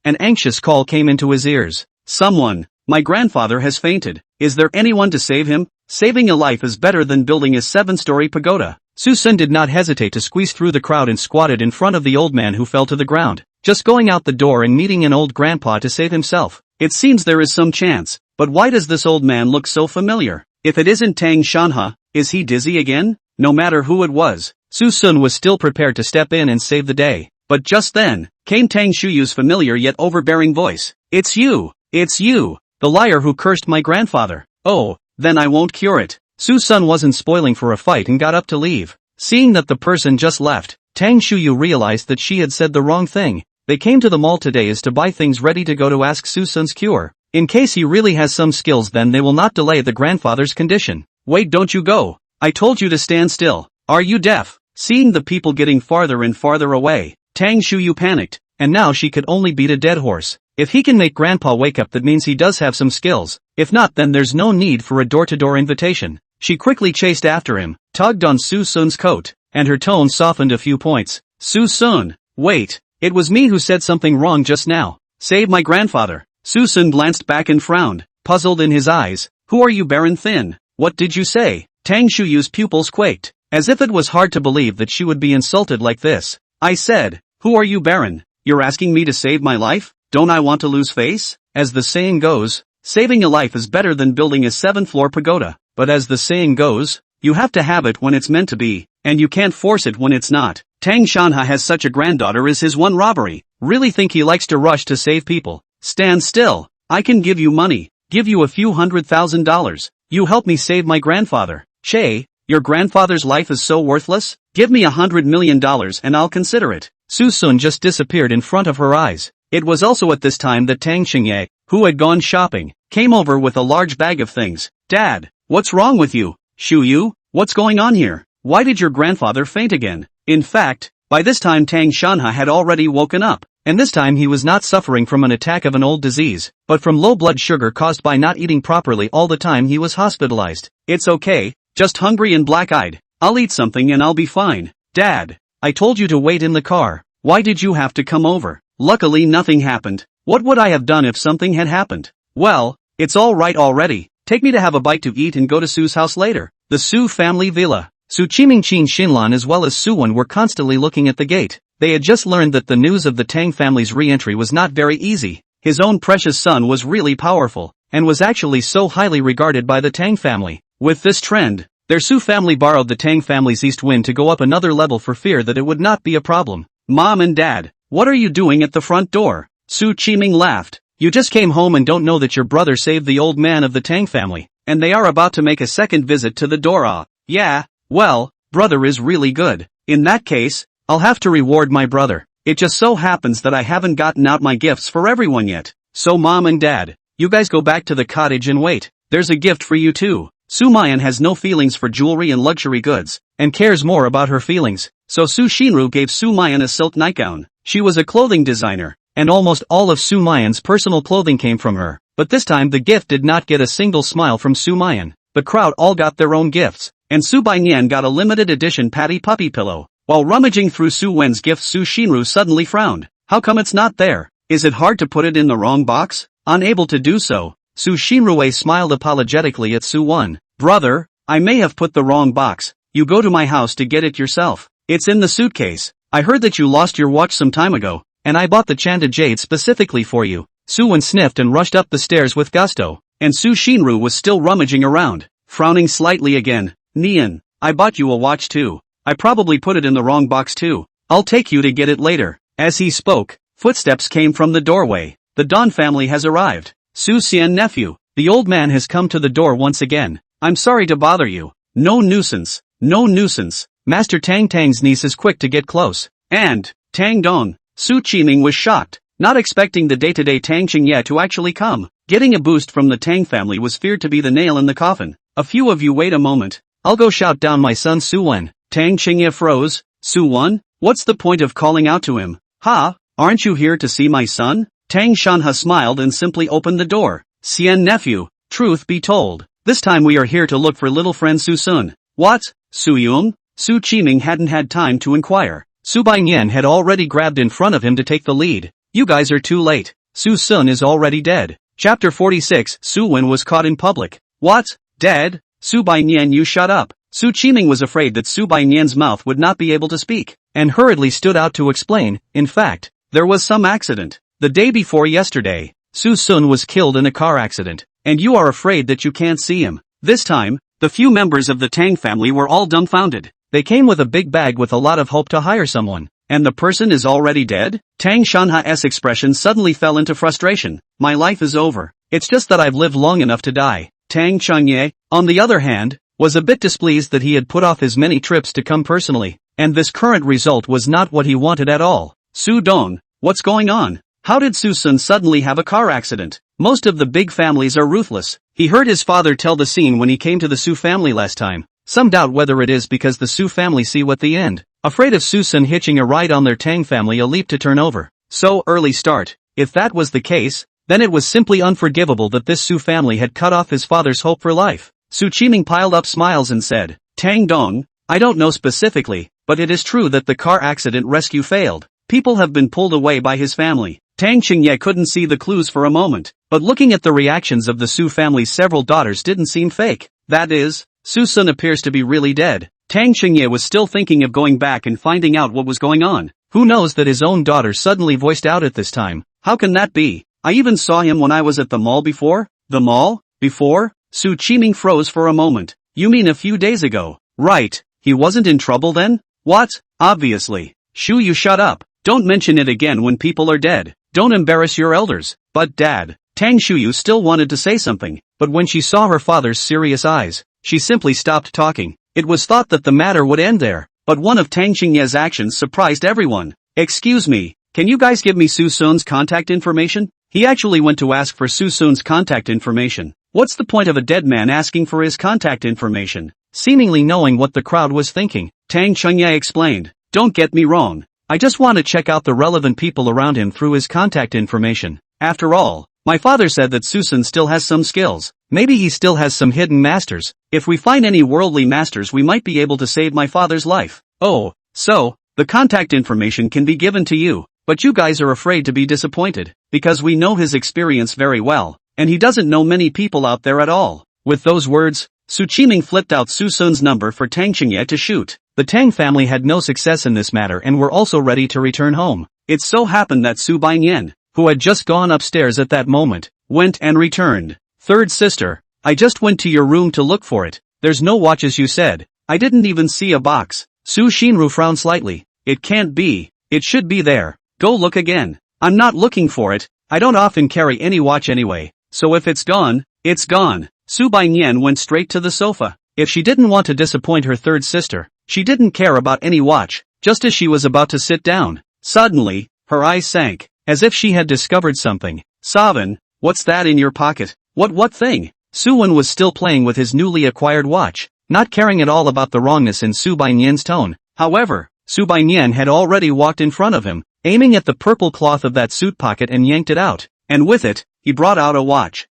an anxious call came into his ears. Someone, my grandfather has fainted. Is there anyone to save him? Saving a life is better than building a 7-story pagoda. Suson did not hesitate to squeeze through the crowd and squatted in front of the old man who fell to the ground. Just going out the door and meeting an old grandpa to save himself. It seems there is some chance, but why does this old man look so familiar? If it isn't Tang Shuyu, is he dizzy again? No matter who it was, Suson was still prepared to step in and save the day. But just then, came Tang Shuyu's familiar yet overbearing voice. It's you! It's you! The liar who cursed my grandfather. Oh, then I won't cure it. Suson wasn't spoiling for a fight and got up to leave. Seeing that the person just left, Tang Shuyu realized that she had said the wrong thing. They came to the mall today is to buy things ready to go to ask Suson's cure. In case he really has some skills, then they will not delay the grandfather's condition. Wait, don't you go. I told you to stand still. Are you deaf? Seeing the people getting farther and farther away, Tang Shuyu panicked, and now she could only beat a dead horse. If he can make grandpa wake up, that means he does have some skills. If not, then there's no need for a door-to-door invitation. She quickly chased after him, tugged on Suson's coat, and her tone softened a few points. Suson, wait. It was me who said something wrong just now. Save my grandfather. Suson glanced back and frowned, puzzled in his eyes. Who are you, Baron Thin? What did you say? Tang Shuyu's pupils quaked, as if it was hard to believe that she would be insulted like this. I said, who are you, Baron? You're asking me to save my life? Don't I want to lose face? As the saying goes, saving a life is better than building a 7-floor pagoda. But as the saying goes, you have to have it when it's meant to be, and you can't force it when it's not. Tang Shuyu has such a granddaughter is his one robbery. Really think he likes to rush to save people? Stand still. I can give you money, give you a few $100,000. You help me save my grandfather. Che, Your grandfather's life is so worthless? Give me $100 million and I'll consider it. Suson just disappeared in front of her eyes. It was also at this time that Tang Shuyu, who had gone shopping, came over with a large bag of things. Dad, what's wrong with you? Shuyu, what's going on here? Why did your grandfather faint again? In fact, by this time Tang Shuyu had already woken up, and this time he was not suffering from an attack of an old disease, but from low blood sugar caused by not eating properly all the time he was hospitalized. It's okay, just hungry and black-eyed. I'll eat something and I'll be fine. Dad, I told you to wait in the car. Why did you have to come over? Luckily nothing happened. What would I have done if something had happened? Well, it's all right already. Take me to have a bite to eat and go to Su's house later. The Su family villa. Su Qiming Qin Xinlan as well as Suen were constantly looking at the gate. They had just learned that the news of the Tang family's re-entry was not very easy. His own precious son was really powerful, and was actually so highly regarded by the Tang family. With this trend, their Su family borrowed the Tang family's east wind to go up another level for fear that it would not be a problem. Mom and Dad, what are you doing at the front door? Su Qiming laughed. You just came home and don't know that your brother saved the old man of the Tang family, and they are about to make a second visit to the door. Yeah, well, brother is really good. In that case, I'll have to reward my brother. It just so happens that I haven't gotten out my gifts for everyone yet. So Mom and Dad, you guys go back to the cottage and wait. There's a gift for you too. Sumayan has no feelings for jewelry and luxury goods, and cares more about her feelings, so Su Shinru gave Sumayan a silk nightgown. She was a clothing designer, and almost all of Sumayan's personal clothing came from her, but this time the gift did not get a single smile from Sumayan. The crowd all got their own gifts, and Su Baiyan got a limited edition Patty Puppy pillow. While rummaging through Suwen's gifts, Su Shinru suddenly frowned. How come it's not there? Is it hard to put it in the wrong box? Unable to do so, Su Shinru smiled apologetically at Suwen. Brother, I may have put the wrong box. You go to my house to get it yourself. It's in the suitcase. I heard that you lost your watch some time ago, and I bought the chanted jade specifically for you. Suwen sniffed and rushed up the stairs with gusto, and Su Shinru was still rummaging around, frowning slightly again. Nian, I bought you a watch too. I probably put it in the wrong box too. I'll take you to get it later. As he spoke, footsteps came from the doorway. The Don family has arrived. Suyen nephew, the old man has come to the door once again. I'm sorry to bother you. No nuisance. No nuisance. Master Tang's niece is quick to get close. And, Tang Dong, Su Qiming was shocked, not expecting the day-to-day Tang Xingye to actually come. Getting a boost from the Tang family was feared to be the nail in the coffin. A few of you wait a moment. I'll go shout down my son Suen. Tang Xingye froze. Suwen? What's the point of calling out to him? Ha, aren't you here to see my son? Tang Shanha smiled and simply opened the door. Suyen nephew, truth be told, this time we are here to look for little friend Suson. What? Suyun? Su Qiming hadn't had time to inquire. Su Baiyan had already grabbed in front of him to take the lead. You guys are too late. Suson is already dead. Chapter 46. Suwen was caught in public. What? Dead? Su Baiyan, you shut up. Su Qiming was afraid that Su Baiyan's mouth would not be able to speak, and hurriedly stood out to explain. In fact, there was some accident. The day before yesterday, Suson was killed in a car accident, and you are afraid that you can't see him. This time, the few members of the Tang family were all dumbfounded. They came with a big bag with a lot of hope to hire someone, and the person is already dead? Tang Shanha's expression suddenly fell into frustration. My life is over. It's just that I've lived long enough to die. Tang Changye, on the other hand, was a bit displeased that he had put off his many trips to come personally, and this current result was not what he wanted at all. Su Dong, what's going on? How did Suson suddenly have a car accident? Most of the big families are ruthless. He heard his father tell the scene when he came to the Su family last time. Some doubt whether it is because the Su family see what the end. Afraid of Suson hitching a ride on their Tang family a leap to turn over. So early start. If that was the case, then it was simply unforgivable that this Su family had cut off his father's hope for life. Su Qiming piled up smiles and said, Tang Dong, I don't know specifically, but it is true that the car accident rescue failed. People have been pulled away by his family. Tang Xingye couldn't see the clues for a moment, but looking at the reactions of the Su family's several daughters didn't seem fake. That is, Suson appears to be really dead. Tang Xingye was still thinking of going back and finding out what was going on. Who knows that his own daughter suddenly voiced out at this time. How can that be? I even saw him when I was at the mall before? The mall? Before? Su Qiming froze for a moment. You mean a few days ago? Right, he wasn't in trouble then? What? Obviously. Shu, you shut up. Don't mention it again when people are dead. Don't embarrass your elders. But Dad, Tang Shuyu still wanted to say something, but when she saw her father's serious eyes, she simply stopped talking. It was thought that the matter would end there, but one of Tang Xingye's actions surprised everyone. Excuse me, can you guys give me Suson's contact information? He actually went to ask for Suson's contact information. What's the point of a dead man asking for his contact information? Seemingly knowing what the crowd was thinking, Tang Shuyu explained, don't get me wrong. I just want to check out the relevant people around him through his contact information. After all, my father said that Suson still has some skills. Maybe he still has some hidden masters. If we find any worldly masters, we might be able to save my father's life. Oh, so, the contact information can be given to you, but you guys are afraid to be disappointed, because we know his experience very well, and he doesn't know many people out there at all. With those words, Qiming flipped out Suson's number for Tang Xingye to shoot. The Tang family had no success in this matter and were also ready to return home. It so happened that Sumayan, who had just gone upstairs at that moment, went and returned. Third sister, I just went to your room to look for it. There's no watch as you said. I didn't even see a box. Su Xinru frowned slightly. It can't be. It should be there. Go look again. I'm not looking for it. I don't often carry any watch anyway. So if it's gone, it's gone. Su Baiyan went straight to the sofa. If she didn't want to disappoint her third sister, she didn't care about any watch. Just as she was about to sit down, suddenly, her eyes sank, as if she had discovered something. Suyen, what's that in your pocket? What thing? Suen was still playing with his newly acquired watch, not caring at all about the wrongness in Su Baiyan's tone. However, Su Baiyan had already walked in front of him, aiming at the purple cloth of that suit pocket and yanked it out. And with it, he brought out a watch.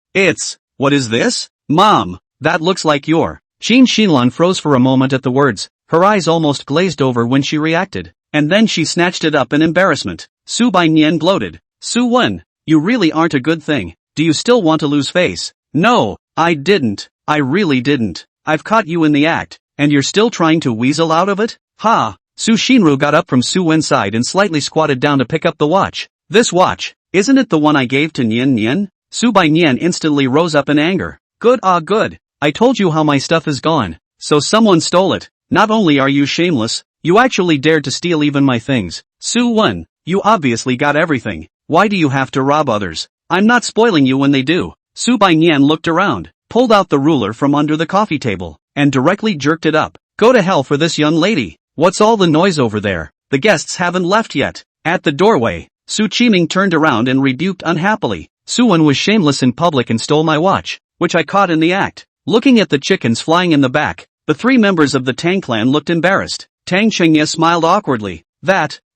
What is this? Mom, that looks like your. Qin Xinlan froze for a moment at the words, her eyes almost glazed over when she reacted, and then she snatched it up in embarrassment. Su Baiyan gloated. Suwen, you really aren't a good thing. Do you still want to lose face? No, I didn't. I really didn't. I've caught you in the act, and you're still trying to weasel out of it? Ha! Su Xinru got up from Suwen's side and slightly squatted down to pick up the watch. This watch, isn't it the one I gave to Nian? Su Baiyan instantly rose up in anger. Good. I told you how my stuff is gone. So someone stole it. Not only are you shameless, you actually dared to steal even my things. Suwen, you obviously got everything. Why do you have to rob others? I'm not spoiling you when they do. Su Baiyan looked around, pulled out the ruler from under the coffee table, and directly jerked it up. Go to hell for this young lady. What's all the noise over there? The guests haven't left yet. At the doorway, Su Qiming turned around and rebuked unhappily. Suwen was shameless in public and stole my watch, which I caught in the act. Looking at the chickens flying in the back, the three members of the Tang clan looked embarrassed. Tang Xingye smiled awkwardly.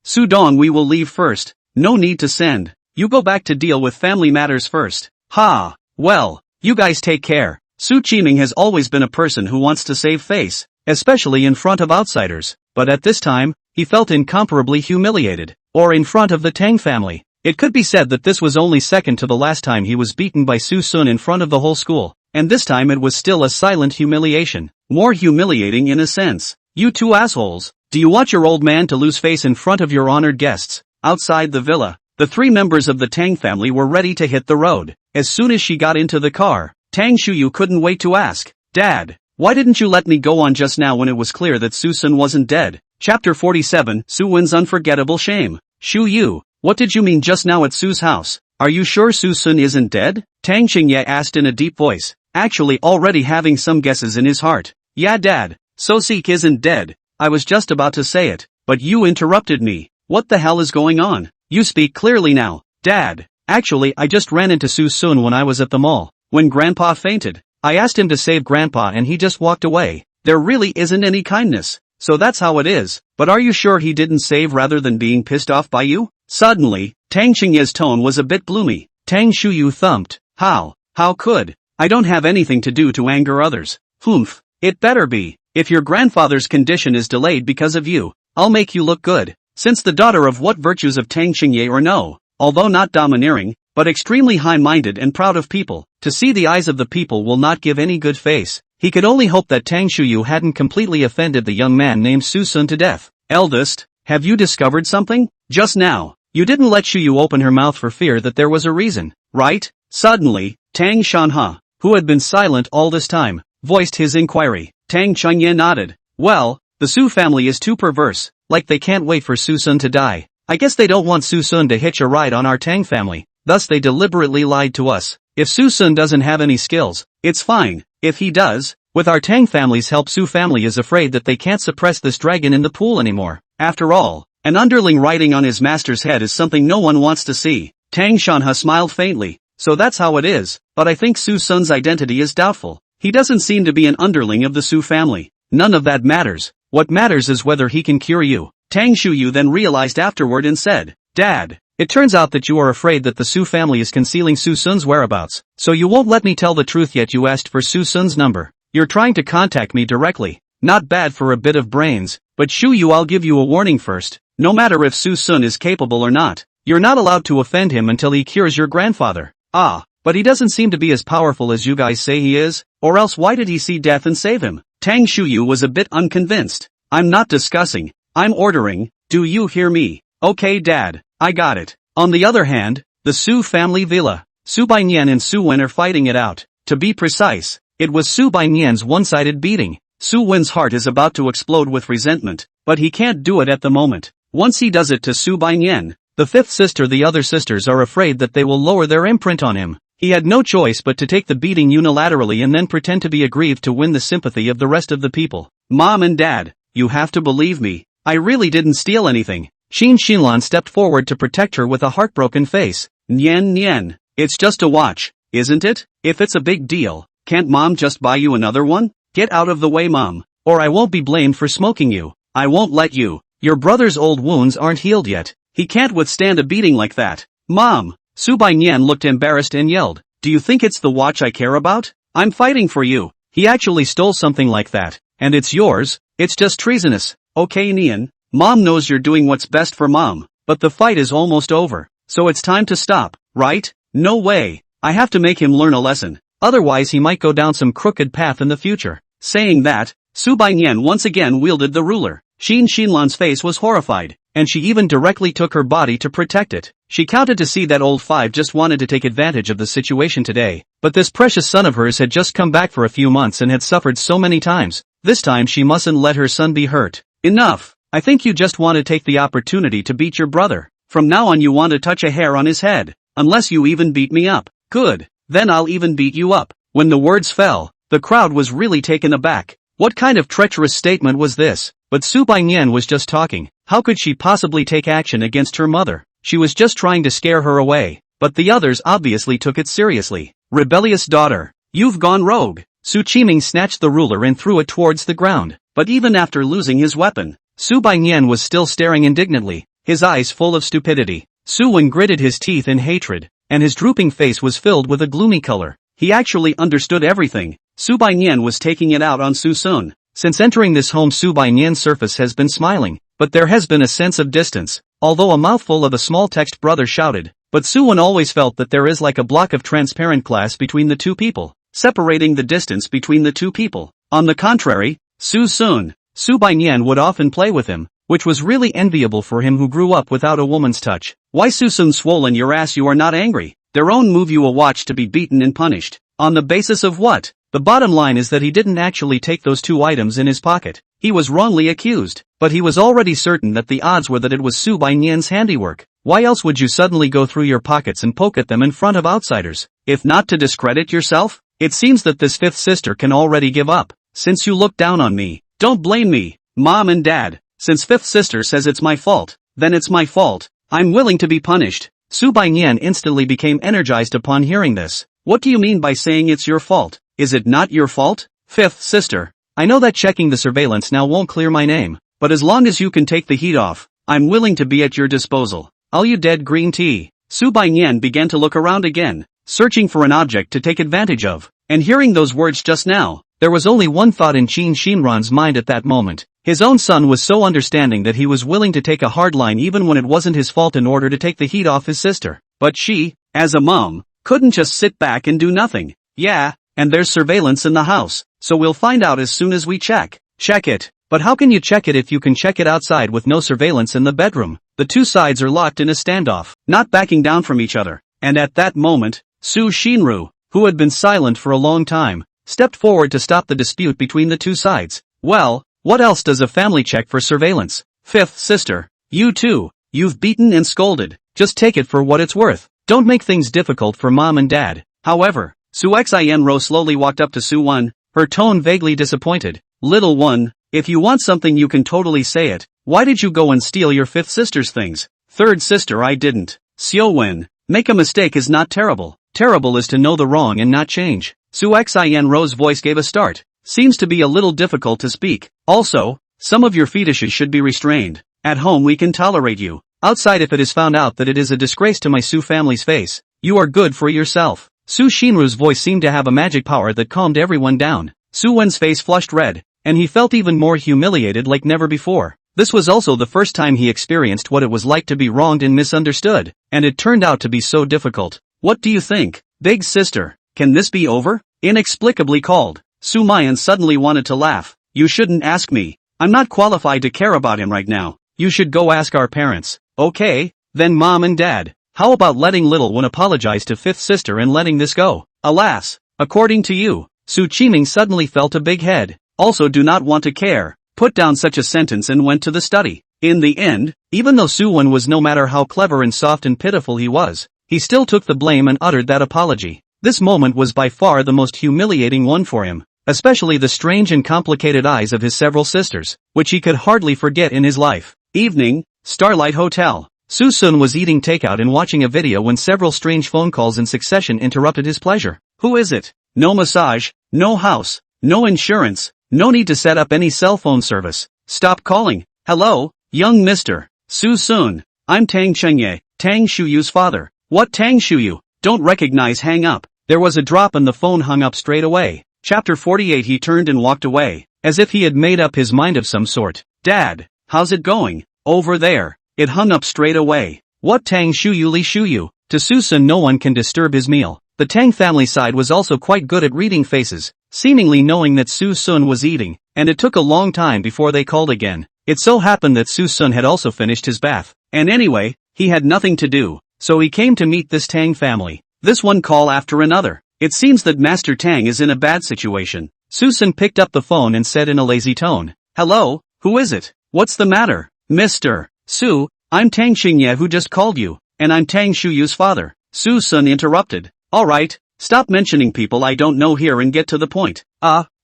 Su Dong, we will leave first. No need to send. You go back to deal with family matters first. Ha! Well, you guys take care. Su Qiming has always been a person who wants to save face, especially in front of outsiders, but at this time, he felt incomparably humiliated, or in front of the Tang family. It could be said that this was only second to the last time he was beaten by Suson in front of the whole school, and this time it was still a silent humiliation, more humiliating in a sense. You two assholes, do you want your old man to lose face in front of your honored guests? Outside the villa, the three members of the Tang family were ready to hit the road. As soon as she got into the car, Tang Shuyu couldn't wait to ask, Dad, why didn't you let me go on just now when it was clear that Suson wasn't dead? Chapter 47, Suwen's Unforgettable Shame. Shuyu, what did you mean just now at Su's house? Are you sure Suson isn't dead? Tang Xingye asked in a deep voice, actually already having some guesses in his heart. Yeah, Dad, So-seek isn't dead. I was just about to say it, but you interrupted me. What the hell is going on? You speak clearly now. Dad, actually I just ran into Suson when I was at the mall. When Grandpa fainted, I asked him to save Grandpa and he just walked away. There really isn't any kindness. So that's how it is. But are you sure he didn't save rather than being pissed off by you? Suddenly, Tang Xingye's tone was a bit gloomy. Tang Shuyu thumped. How could? I don't have anything to do to anger others. Humph, it better be. If your grandfather's condition is delayed because of you, I'll make you look good. Since the daughter of what virtues of Tang Xingye or no, although not domineering, but extremely high-minded and proud of people, to see the eyes of the people will not give any good face. He could only hope that Tang Shuyu hadn't completely offended the young man named Suson to death. Eldest, have you discovered something? Just now, you didn't let Shuyu open her mouth for fear that there was a reason, right? Suddenly, Tang Shanha, who had been silent all this time, voiced his inquiry. Tang Chunye nodded. Well, the Su family is too perverse, like they can't wait for Suson to die. I guess they don't want Suson to hitch a ride on our Tang family, thus they deliberately lied to us. If Suson doesn't have any skills, it's fine. If he does, With our Tang family's help, Su family is afraid that they can't suppress this dragon in the pool anymore. After all, an underling riding on his master's head is something no one wants to see. Tang Shuyu smiled faintly. So that's how it is, but I think Suson's identity is doubtful. He doesn't seem to be an underling of the Su family. None of that matters. What matters is whether he can cure you. Tang Shuyu then realized afterward and said, Dad, it turns out that you are afraid that the Su family is concealing Suson's whereabouts. So you won't let me tell the truth yet. You asked for Suson's number. You're trying to contact me directly. Not bad for a bit of brains, but Shuyu, I'll give you a warning first. No matter if Suson is capable or not, you're not allowed to offend him until he cures your grandfather. Ah, but he doesn't seem to be as powerful as you guys say he is, or else why did he see death and save him? Tang Shuyu was a bit unconvinced. I'm not discussing, I'm ordering, do you hear me? Okay Dad, I got it. On the other hand, the Su family villa, Su Baiyan and Suen are fighting it out. To be precise, it was Su Baiyan's one-sided beating. Suwen's heart is about to explode with resentment, but he can't do it at the moment. Once he does it to Su Baiyan, the fifth sister, the other sisters are afraid that they will lower their imprint on him. He had no choice but to take the beating unilaterally and then pretend to be aggrieved to win the sympathy of the rest of the people. Mom and Dad, you have to believe me. I really didn't steal anything. Xinlan stepped forward to protect her with a heartbroken face. Nian, it's just a watch, isn't it? If it's a big deal, can't Mom just buy you another one? Get out of the way, Mom, or I won't be blamed for smoking you. I won't let you. Your brother's old wounds aren't healed yet. He can't withstand a beating like that. Mom! Su Baiyan looked embarrassed and yelled, do you think it's the watch I care about? I'm fighting for you. He actually stole something like that, and it's yours. It's just treasonous. Okay Nian, Mom knows you're doing what's best for Mom, but the fight is almost over, so it's time to stop, right? No way. I have to make him learn a lesson, otherwise he might go down some crooked path in the future. Saying that, Su Baiyan once again wielded the ruler. Xinlan's face was horrified, and she even directly took her body to protect it. She counted to see that old five just wanted to take advantage of the situation today, but this precious son of hers had just come back for a few months and had suffered so many times. This time she mustn't let her son be hurt. Enough! I think you just want to take the opportunity to beat your brother. From now on you want to touch a hair on his head, unless you even beat me up. Good, then I'll even beat you up. When the words fell, the crowd was really taken aback. What kind of treacherous statement was this? But Su Baiyan was just talking. How could she possibly take action against her mother? She was just trying to scare her away. But the others obviously took it seriously. Rebellious daughter, you've gone rogue. Su Qiming snatched the ruler and threw it towards the ground. But even after losing his weapon, Su Baiyan was still staring indignantly, his eyes full of stupidity. Suyen gritted his teeth in hatred, and his drooping face was filled with a gloomy color. He actually understood everything. Su Baiyan was taking it out on Suson. Since entering this home, Su Baiyan's surface has been smiling, but there has been a sense of distance. Although a mouthful of a small text brother shouted, but Suyen always felt that there is like a block of transparent glass between the two people, separating the distance between the two people. On the contrary, Su Baiyan would often play with him, which was really enviable for him who grew up without a woman's touch. Why Suson swollen your ass, you are not angry? Their own move you will watch to be beaten and punished. On the basis of what? The bottom line is that he didn't actually take those two items in his pocket. He was wrongly accused, but he was already certain that the odds were that it was Su Baiyan's handiwork. Why else would you suddenly go through your pockets and poke at them in front of outsiders? If not to discredit yourself? It seems that this fifth sister can already give up. Since you look down on me, don't blame me, Mom and Dad. Since fifth sister says it's my fault, then it's my fault. I'm willing to be punished. Su Baiyan instantly became energized upon hearing this. What do you mean by saying it's your fault? Is it not your fault? Fifth sister, I know that checking the surveillance now won't clear my name, but as long as you can take the heat off, I'm willing to be at your disposal. All you dead green tea. Su Baiyan began to look around again, searching for an object to take advantage of, and hearing those words just now, there was only one thought in Xinlan's mind at that moment. His own son was so understanding that he was willing to take a hard line even when it wasn't his fault in order to take the heat off his sister. But she, as a mom, couldn't just sit back and do nothing. Yeah, and there's surveillance in the house, so we'll find out as soon as we check. Check it. But how can you check it if you can check it outside with no surveillance in the bedroom? The two sides are locked in a standoff, not backing down from each other. And at that moment, Su Shinru, who had been silent for a long time, stepped forward to stop the dispute between the two sides. Well, what else does a family check for surveillance? Fifth sister, you too, you've beaten and scolded, just take it for what it's worth. Don't make things difficult for Mom and Dad. However, Su Xianro slowly walked up to Suwan, her tone vaguely disappointed. Little one, if you want something you can totally say it. Why did you go and steal your fifth sister's things? Third sister, I didn't. Suen, make a mistake is not terrible. Terrible is to know the wrong and not change. Suyen Ro's voice gave a start. Seems to be a little difficult to speak. Also, some of your fetishes should be restrained. At home we can tolerate you. Outside if it is found out that it is a disgrace to my Su family's face, you are good for yourself. Su Shinru's voice seemed to have a magic power that calmed everyone down. Suwen's face flushed red, and he felt even more humiliated like never before. This was also the first time he experienced what it was like to be wronged and misunderstood, and it turned out to be so difficult. What do you think, big sister? Can this be over? Inexplicably called. Sumayan suddenly wanted to laugh. You shouldn't ask me. I'm not qualified to care about him right now. You should go ask our parents. Okay, then mom and dad. How about letting little one apologize to fifth sister and letting this go? Alas, according to you. Su Qiming suddenly felt a big head. Also do not want to care. Put down such a sentence and went to the study. In the end, even though Suwen was no matter how clever and soft and pitiful he was, he still took the blame and uttered that apology. This moment was by far the most humiliating one for him, especially the strange and complicated eyes of his several sisters, which he could hardly forget in his life. Evening, Starlight Hotel. Suson was eating takeout and watching a video when several strange phone calls in succession interrupted his pleasure. Who is it? No massage, no house, no insurance, no need to set up any cell phone service. Stop calling. Hello, young mister. Suson. I'm Tang Shuyu, Tang Shuyu's father. What Tang Shuyu? Don't recognize, hang up. There was a drop and the phone hung up straight away. Chapter 48. He turned and walked away, as if he had made up his mind of some sort. Dad, how's it going? Over there. It hung up straight away. What Tang Shuyu Li Shuyu? To Suson no one can disturb his meal. The Tang family side was also quite good at reading faces, seemingly knowing that Suson was eating, and it took a long time before they called again. It so happened that Suson had also finished his bath, and anyway, he had nothing to do, so he came to meet this Tang family. This one call after another. It seems that Master Tang is in a bad situation. Suson picked up the phone and said in a lazy tone, Hello, who is it? What's the matter? Mr. Su, I'm Tang Xingye who just called you, and I'm Tang Shuyu's father. Suson interrupted. Alright, stop mentioning people I don't know here and get to the point.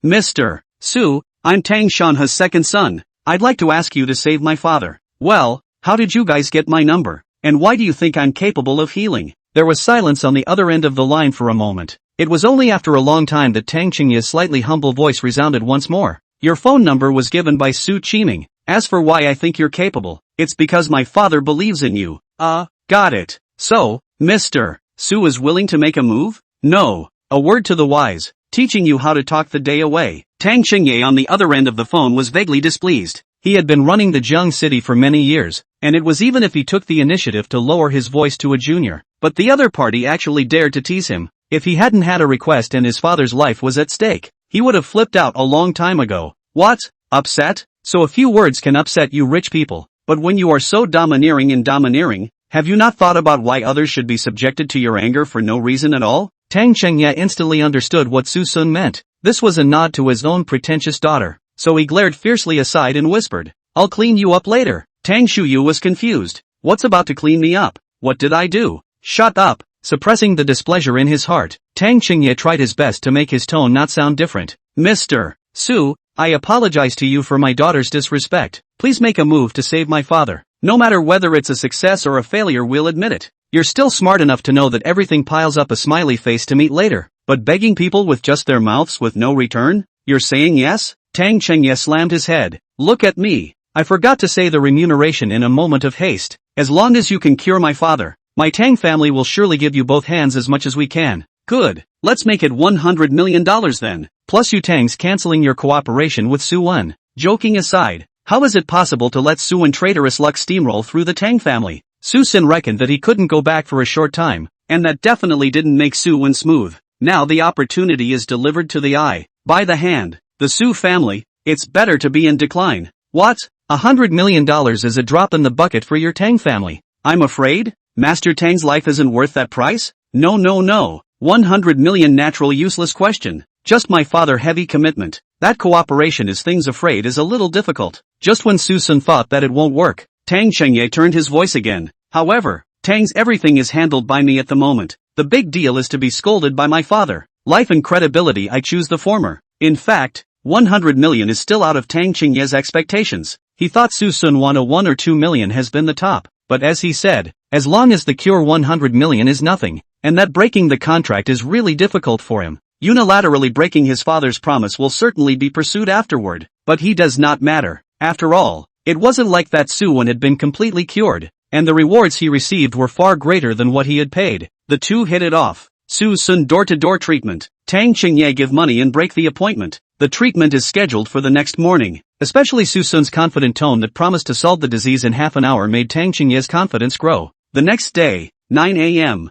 Mr. Su, I'm Tang Shanha's second son. I'd like to ask you to save my father. Well, how did you guys get my number? And why do you think I'm capable of healing? There was silence on the other end of the line for a moment. It was only after a long time that Tang Xingye's slightly humble voice resounded once more. Your phone number was given by Su Qiming. As for why I think you're capable, it's because my father believes in you. Got it. So, Mr. Su is willing to make a move? No. A word to the wise, teaching you how to talk the day away. Tang Xingye on the other end of the phone was vaguely displeased. He had been running the Jiang city for many years, and it was even if he took the initiative to lower his voice to a junior. But the other party actually dared to tease him. If he hadn't had a request and his father's life was at stake, he would have flipped out a long time ago. What? Upset? So a few words can upset you rich people, but when you are so domineering, have you not thought about why others should be subjected to your anger for no reason at all? Tang Xingye instantly understood what Suson meant. This was a nod to his own pretentious daughter, so he glared fiercely aside and whispered, I'll clean you up later. Tang Shuyu was confused. What's about to clean me up? What did I do? Shut up. Suppressing the displeasure in his heart, Tang Xingye tried his best to make his tone not sound different. Mr. Su, I apologize to you for my daughter's disrespect. Please make a move to save my father. No matter whether it's a success or a failure, we'll admit it. You're still smart enough to know that everything piles up a smiley face to meet later, but begging people with just their mouths with no return? You're saying yes? Tang Xingye slammed his head. Look at me. I forgot to say the remuneration in a moment of haste. As long as you can cure my father, my Tang family will surely give you both hands as much as we can. Good. Let's make it $100 million then. Plus you Tangs canceling your cooperation with Suen. Joking aside, how is it possible to let Suen traitorous luck steamroll through the Tang family? Suson reckoned that he couldn't go back for a short time, and that definitely didn't make Suen smooth. Now the opportunity is delivered to the eye, by the hand. The Su family, it's better to be in decline. What? $100 million is a drop in the bucket for your Tang family. I'm afraid? Master Tang's life isn't worth that price? No. 100 million natural useless question. Just my father heavy commitment. That cooperation is things afraid is a little difficult. Just when Suson thought that it won't work, Tang Xingye turned his voice again. However, Tang's everything is handled by me at the moment. The big deal is to be scolded by my father. Life and credibility, I choose the former. In fact, 100 million is still out of Tang Qingye's expectations. He thought Susun won 1 or 2 million has been the top, but as he said, as long as the cure 100 million is nothing, and that breaking the contract is really difficult for him, unilaterally breaking his father's promise will certainly be pursued afterward, but he does not matter. After all, it wasn't like that Suwen had been completely cured, and the rewards he received were far greater than what he had paid. The two hit it off. Susun door-to-door treatment. Tang Qingye give money and break the appointment. The treatment is scheduled for the next morning. Especially Susun's confident tone that promised to solve the disease in half an hour made Tang Qingye's confidence grow. The next day, 9 a.m.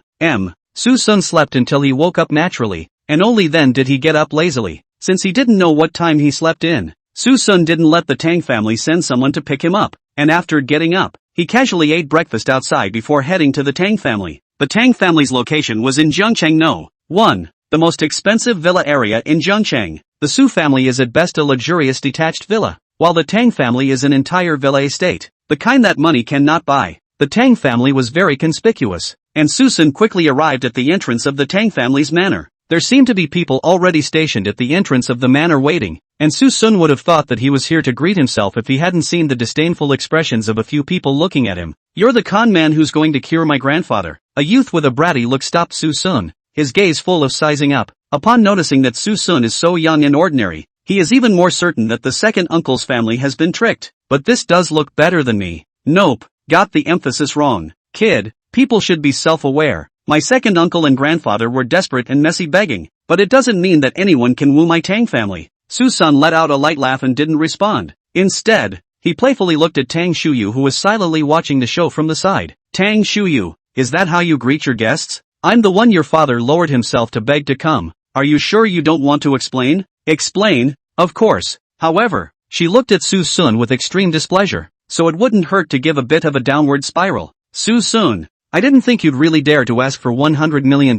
Susun slept until he woke up naturally, and only then did he get up lazily, since he didn't know what time he slept in. Susun didn't let the Tang family send someone to pick him up, and after getting up, he casually ate breakfast outside before heading to the Tang family. The Tang family's location was in Zhengcheng No. 1, the most expensive villa area in Zhengcheng. The Su family is at best a luxurious detached villa, while the Tang family is an entire villa estate, the kind that money cannot buy. The Tang family was very conspicuous, and Susun quickly arrived at the entrance of the Tang family's manor. There seemed to be people already stationed at the entrance of the manor waiting, and Susun would have thought that he was here to greet himself if he hadn't seen the disdainful expressions of a few people looking at him. "You're the con man who's going to cure my grandfather." A youth with a bratty look stopped Susun, his gaze full of sizing up. Upon noticing that Susun is so young and ordinary, he is even more certain that the second uncle's family has been tricked. "But this does look better than me." "Nope, got the emphasis wrong. Kid, people should be self-aware. My second uncle and grandfather were desperate and messy begging, but it doesn't mean that anyone can woo my Tang family." Susun let out a light laugh and didn't respond. Instead, he playfully looked at Tang Shuyu, who was silently watching the show from the side. "Tang Shuyu, is that how you greet your guests? I'm the one your father lowered himself to beg to come. Are you sure you don't want to explain?" "Explain? Of course." However, she looked at Susun with extreme displeasure, so it wouldn't hurt to give a bit of a downward spiral. "Susun, I didn't think you'd really dare to ask for $100 million.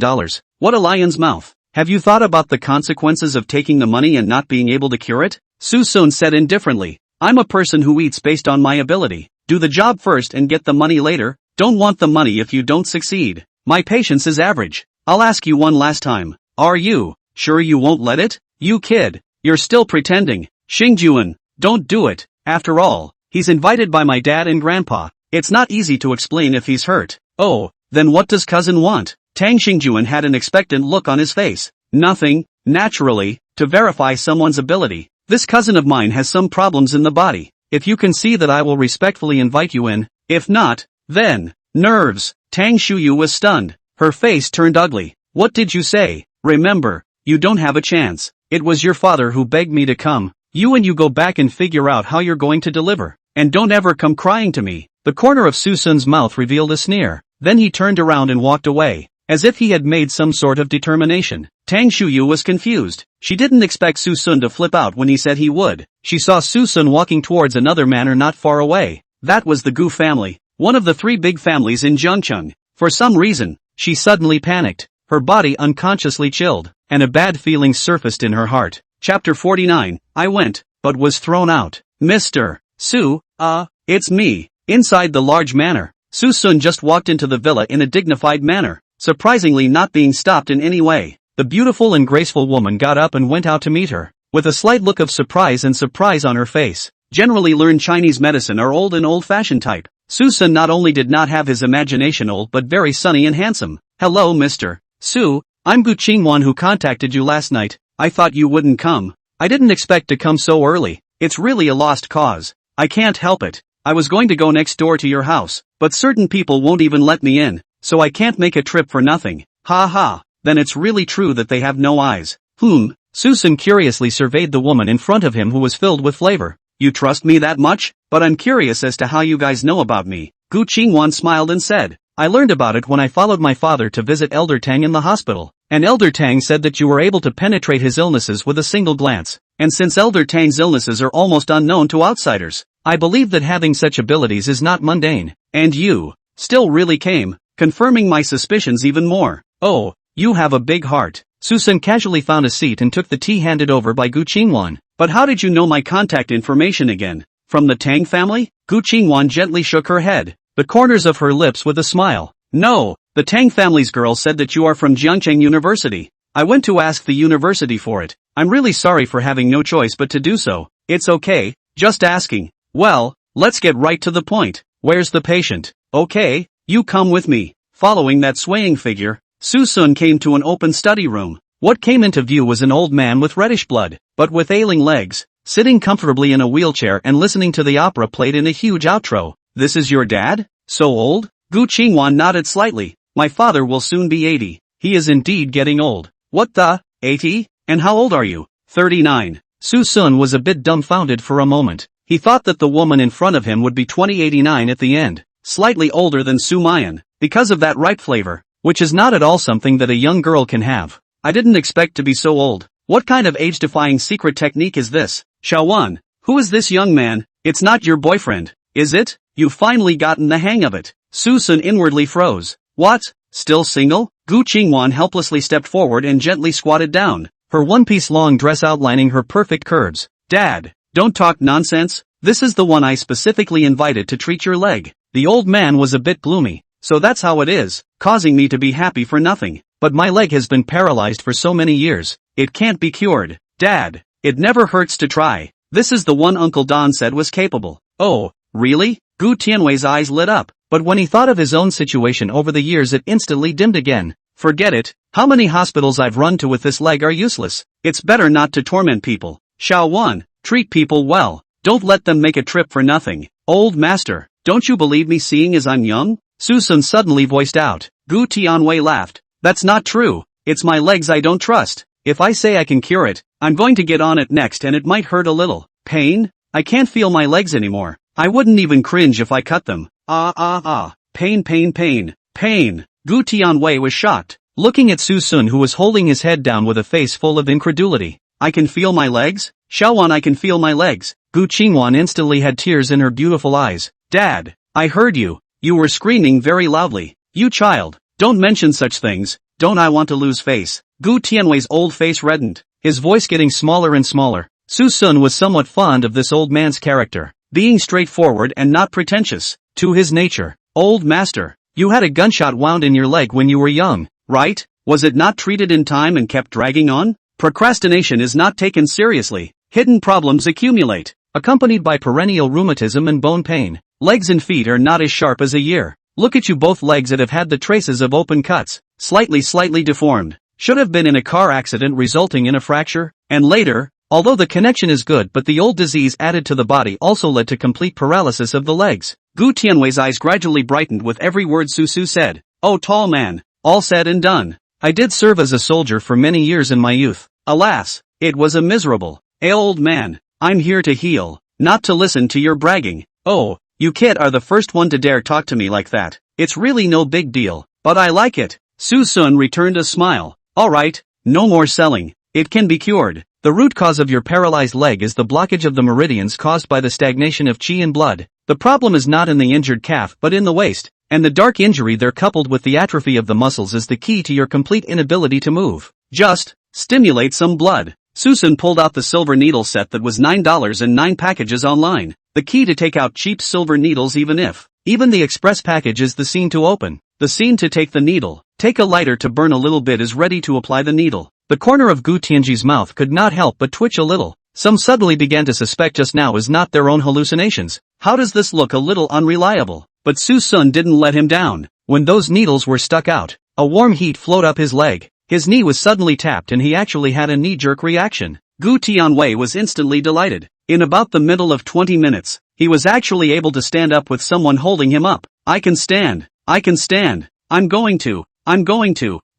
What a lion's mouth. Have you thought about the consequences of taking the money and not being able to cure it?" Susun said indifferently. "I'm a person who eats based on my ability. Do the job first and get the money later. Don't want the money if you don't succeed. My patience is average. I'll ask you one last time. Are you sure you won't let it? You kid, you're still pretending. Xingjuan, don't do it. After all, he's invited by my dad and grandpa. It's not easy to explain if he's hurt." "Oh, then what does cousin want?" Tang Xingjuan had an expectant look on his face. "Nothing, naturally, to verify someone's ability. This cousin of mine has some problems in the body. If you can see that, I will respectfully invite you in. If not, then, nerves." Tang Shuyu was stunned. Her face turned ugly. "What did you say? Remember, you don't have a chance. It was your father who begged me to come. You go back and figure out how you're going to deliver. And don't ever come crying to me." The corner of Susun's mouth revealed a sneer. Then he turned around and walked away, as if he had made some sort of determination. Tang Shuyu was confused. She didn't expect Susun to flip out when he said he would. She saw Susun walking towards another manor not far away. That was the Gu family, one of the 3 big families in Zhengcheng. For some reason, she suddenly panicked. Her body unconsciously chilled, and a bad feeling surfaced in her heart. Chapter 49. I went, but was thrown out. "Mr. Su, it's me." Inside the large manor, Susun just walked into the villa in a dignified manner, surprisingly not being stopped in any way. The beautiful and graceful woman got up and went out to meet her, with a slight look of surprise on her face. Generally learned Chinese medicine are old and old-fashioned type. Susun not only did not have his imagination old but very sunny and handsome. "Hello Mr. Su, I'm Gu Qingwan who contacted you last night. I thought you wouldn't come. I didn't expect to come so early. It's really a lost cause. I can't help it. I was going to go next door to your house, but certain people won't even let me in, so I can't make a trip for nothing." "Ha ha, then it's really true that they have no eyes." Susun curiously surveyed the woman in front of him, who was filled with flavor. "You trust me that much? But I'm curious as to how you guys know about me." Gu Qingwan smiled and said, "I learned about it when I followed my father to visit Elder Tang in the hospital, and Elder Tang said that you were able to penetrate his illnesses with a single glance. And since Elder Tang's illnesses are almost unknown to outsiders, I believe that having such abilities is not mundane. And you still really came, confirming my suspicions even more. Oh, you have a big heart." Susun casually found a seat and took the tea handed over by Gu Qingwan. "But how did you know my contact information again? From the Tang family?" Gu Qingwan gently shook her head, the corners of her lips with a smile. "No, the Tang family's girl said that you are from Jiangcheng University. I went to ask the university for it. I'm really sorry for having no choice but to do so. It's okay, just asking. Well, let's get right to the point. Where's the patient? Okay, you come with me. Following that swaying figure, Suson came to an open study room. What came into view was an old man with reddish blood, but with ailing legs, sitting comfortably in a wheelchair and listening to the opera played in a huge outro. This is your dad? So old? Gu Qingwan nodded slightly. My father will soon be 80. He is indeed getting old. What the? 80? And how old are you? 39. Suson was a bit dumbfounded for a moment. He thought that the woman in front of him would be 2089 at the end, slightly older than Sumayan, because of that ripe flavor, which is not at all something that a young girl can have. I didn't expect to be so old. What kind of age-defying secret technique is this? Shawan, who is this young man? It's not your boyfriend, is it? You've finally gotten the hang of it. Suson inwardly froze. What? Still single? Gu Qingwan helplessly stepped forward and gently squatted down, her one-piece long dress outlining her perfect curves. Dad, don't talk nonsense. This is the one I specifically invited to treat your leg. The old man was a bit gloomy. So that's how it is, causing me to be happy for nothing. But my leg has been paralyzed for so many years. It can't be cured. Dad, it never hurts to try. This is the one Uncle Don said was capable. Oh, really? Gu Tianwei's eyes lit up, but when he thought of his own situation over the years it instantly dimmed again. Forget it. How many hospitals I've run to with this leg are useless. It's better not to torment people. Shawan, treat people well. Don't let them make a trip for nothing. Old master, don't you believe me seeing as I'm young? Susan suddenly voiced out. Gu Tianwei laughed. That's not true. It's my legs I don't trust. If I say I can cure it, I'm going to get on it next and it might hurt a little. Pain? I can't feel my legs anymore. I wouldn't even cringe if I cut them. Pain. Gu Tianwei was shocked, looking at Susun who was holding his head down with a face full of incredulity. I can feel my legs? Shawan, I can feel my legs. Gu Qingwan instantly had tears in her beautiful eyes. Dad, I heard you. You were screaming very loudly. You child, don't mention such things. Don't I want to lose face? Gu Tianwei's old face reddened, his voice getting smaller and smaller. Susun was somewhat fond of this old man's character, being straightforward and not pretentious, to his nature. Old master, you had a gunshot wound in your leg when you were young, right? Was it not treated in time and kept dragging on? Procrastination is not taken seriously. Hidden problems accumulate, accompanied by perennial rheumatism and bone pain. Legs and feet are not as sharp as a year. Look at you, both legs that have had the traces of open cuts, slightly deformed. Should have been in a car accident resulting in a fracture, and later, although the connection is good but the old disease added to the body also led to complete paralysis of the legs. Gu Tianwei's eyes gradually brightened with every word Susu said. Oh tall man, all said and done. I did serve as a soldier for many years in my youth. Alas, it was a miserable. Old man, I'm here to heal, not to listen to your bragging. Oh, you kid are the first one to dare talk to me like that. It's really no big deal, but I like it. Susun returned a smile. Alright, no more selling. It can be cured. The root cause of your paralyzed leg is the blockage of the meridians caused by the stagnation of qi in blood. The problem is not in the injured calf but in the waist, and the dark injury there coupled with the atrophy of the muscles is the key to your complete inability to move. Just stimulate some blood. Susan pulled out the silver needle set that was $9 in 9 packages online. The key to take out cheap silver needles even the express package is the scene to open. The scene to take the needle. Take a lighter to burn a little bit is ready to apply the needle. The corner of Gu Tianji's mouth could not help but twitch a little. Some suddenly began to suspect just now is not their own hallucinations. How does this look a little unreliable? But Su Sun didn't let him down. When those needles were stuck out, a warm heat flowed up his leg. His knee was suddenly tapped and he actually had a knee-jerk reaction. Gu Tianwei was instantly delighted. In about the middle of 20 minutes, he was actually able to stand up with someone holding him up. I can stand. I'm going to.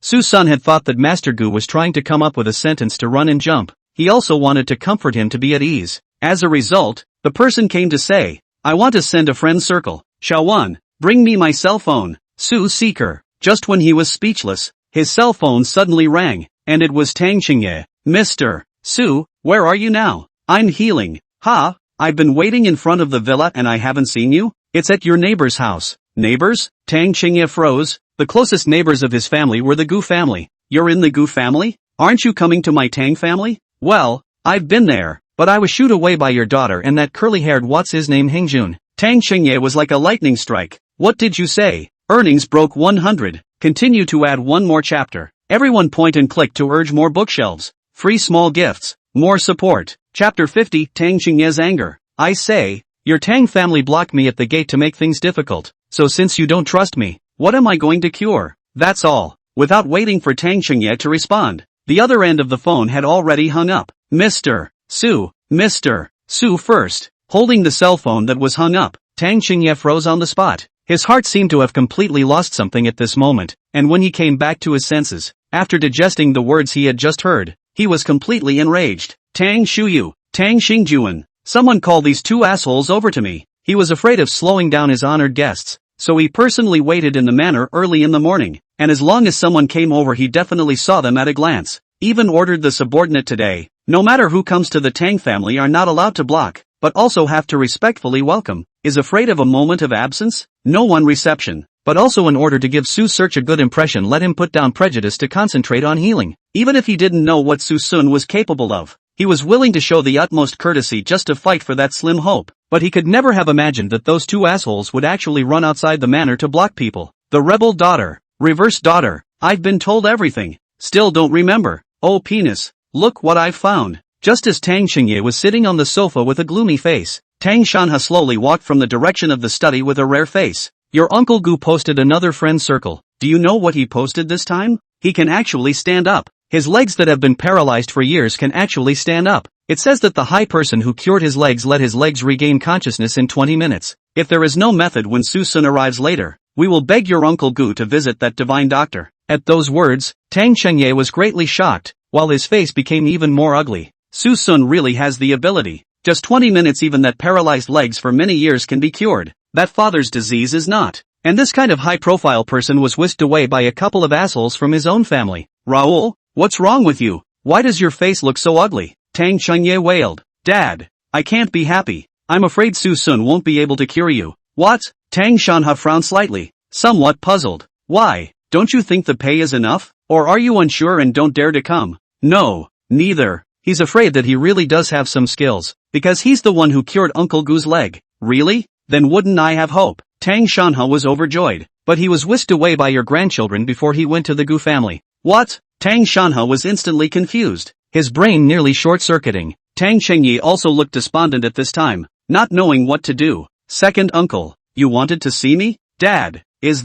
Su Sun had thought that Master Gu was trying to come up with a sentence to run and jump. He also wanted to comfort him to be at ease. As a result, the person came to say, I want to send a friend circle. Shawan, bring me my cell phone. Su Seeker. Just when he was speechless, his cell phone suddenly rang, and it was Tang Shuyu. Mr. Su, where are you now? I'm healing. Ha, I've been waiting in front of the villa and I haven't seen you? It's at your neighbor's house. Neighbors? Tang Shuyu froze. The closest neighbors of his family were the Gu family. You're in the Gu family? Aren't you coming to my Tang family? Well, I've been there, but I was shooed away by your daughter and that curly-haired what's-his-name Hingjun. Tang Shuyu was like a lightning strike. What did you say? Earnings broke 100. Continue to add one more chapter. Everyone point and click to urge more bookshelves, free small gifts, more support. Chapter 50, Tang Xingye's anger. I say, your Tang family blocked me at the gate to make things difficult, so since you don't trust me, what am I going to cure? That's all. Without waiting for Tang Xingye to respond, the other end of the phone had already hung up. Mr. Su first. Holding the cell phone that was hung up, Tang Xingye froze on the spot. His heart seemed to have completely lost something at this moment, and when he came back to his senses, after digesting the words he had just heard, he was completely enraged. Tang Shuyu, Tang Xingjuan, someone call these two assholes over to me. He was afraid of slowing down his honored guests, so he personally waited in the manor early in the morning, and as long as someone came over he definitely saw them at a glance. Even ordered the subordinate today, no matter who comes to the Tang family are not allowed to block, but also have to respectfully welcome. Is afraid of a moment of absence? No one reception. But also in order to give Su Search a good impression, let him put down prejudice to concentrate on healing. Even if he didn't know what Suson was capable of, he was willing to show the utmost courtesy just to fight for that slim hope. But he could never have imagined that those two assholes would actually run outside the manor to block people. The rebel daughter, reverse daughter, I've been told everything. Still don't remember. Oh penis, look what I've found. Just as Tang Xingye was sitting on the sofa with a gloomy face, Tang Shanha slowly walked from the direction of the study with a rare face. Your Uncle Gu posted another friend circle. Do you know what he posted this time? He can actually stand up. His legs that have been paralyzed for years can actually stand up. It says that the high person who cured his legs let his legs regain consciousness in 20 minutes. If there is no method when Suson arrives later, we will beg your Uncle Gu to visit that divine doctor. At those words, Tang Xingye was greatly shocked, while his face became even more ugly. Suson really has the ability. Just 20 minutes, even that paralyzed legs for many years can be cured. That father's disease is not. And this kind of high-profile person was whisked away by a couple of assholes from his own family. Raoul, what's wrong with you? Why does your face look so ugly? Tang Xingye wailed. Dad, I can't be happy. I'm afraid Susun won't be able to cure you. What? Tang Shanha frowned slightly, somewhat puzzled. Why? Don't you think the pay is enough? Or are you unsure and don't dare to come? No, neither. He's afraid that he really does have some skills, because he's the one who cured Uncle Gu's leg. Really? Then wouldn't I have hope? Tang Shanha was overjoyed, but he was whisked away by your grandchildren before he went to the Gu family. What? Tang Shanha was instantly confused, his brain nearly short-circuiting. Tang Chengyi also looked despondent at this time, not knowing what to do. Second uncle, you wanted to see me? Dad, is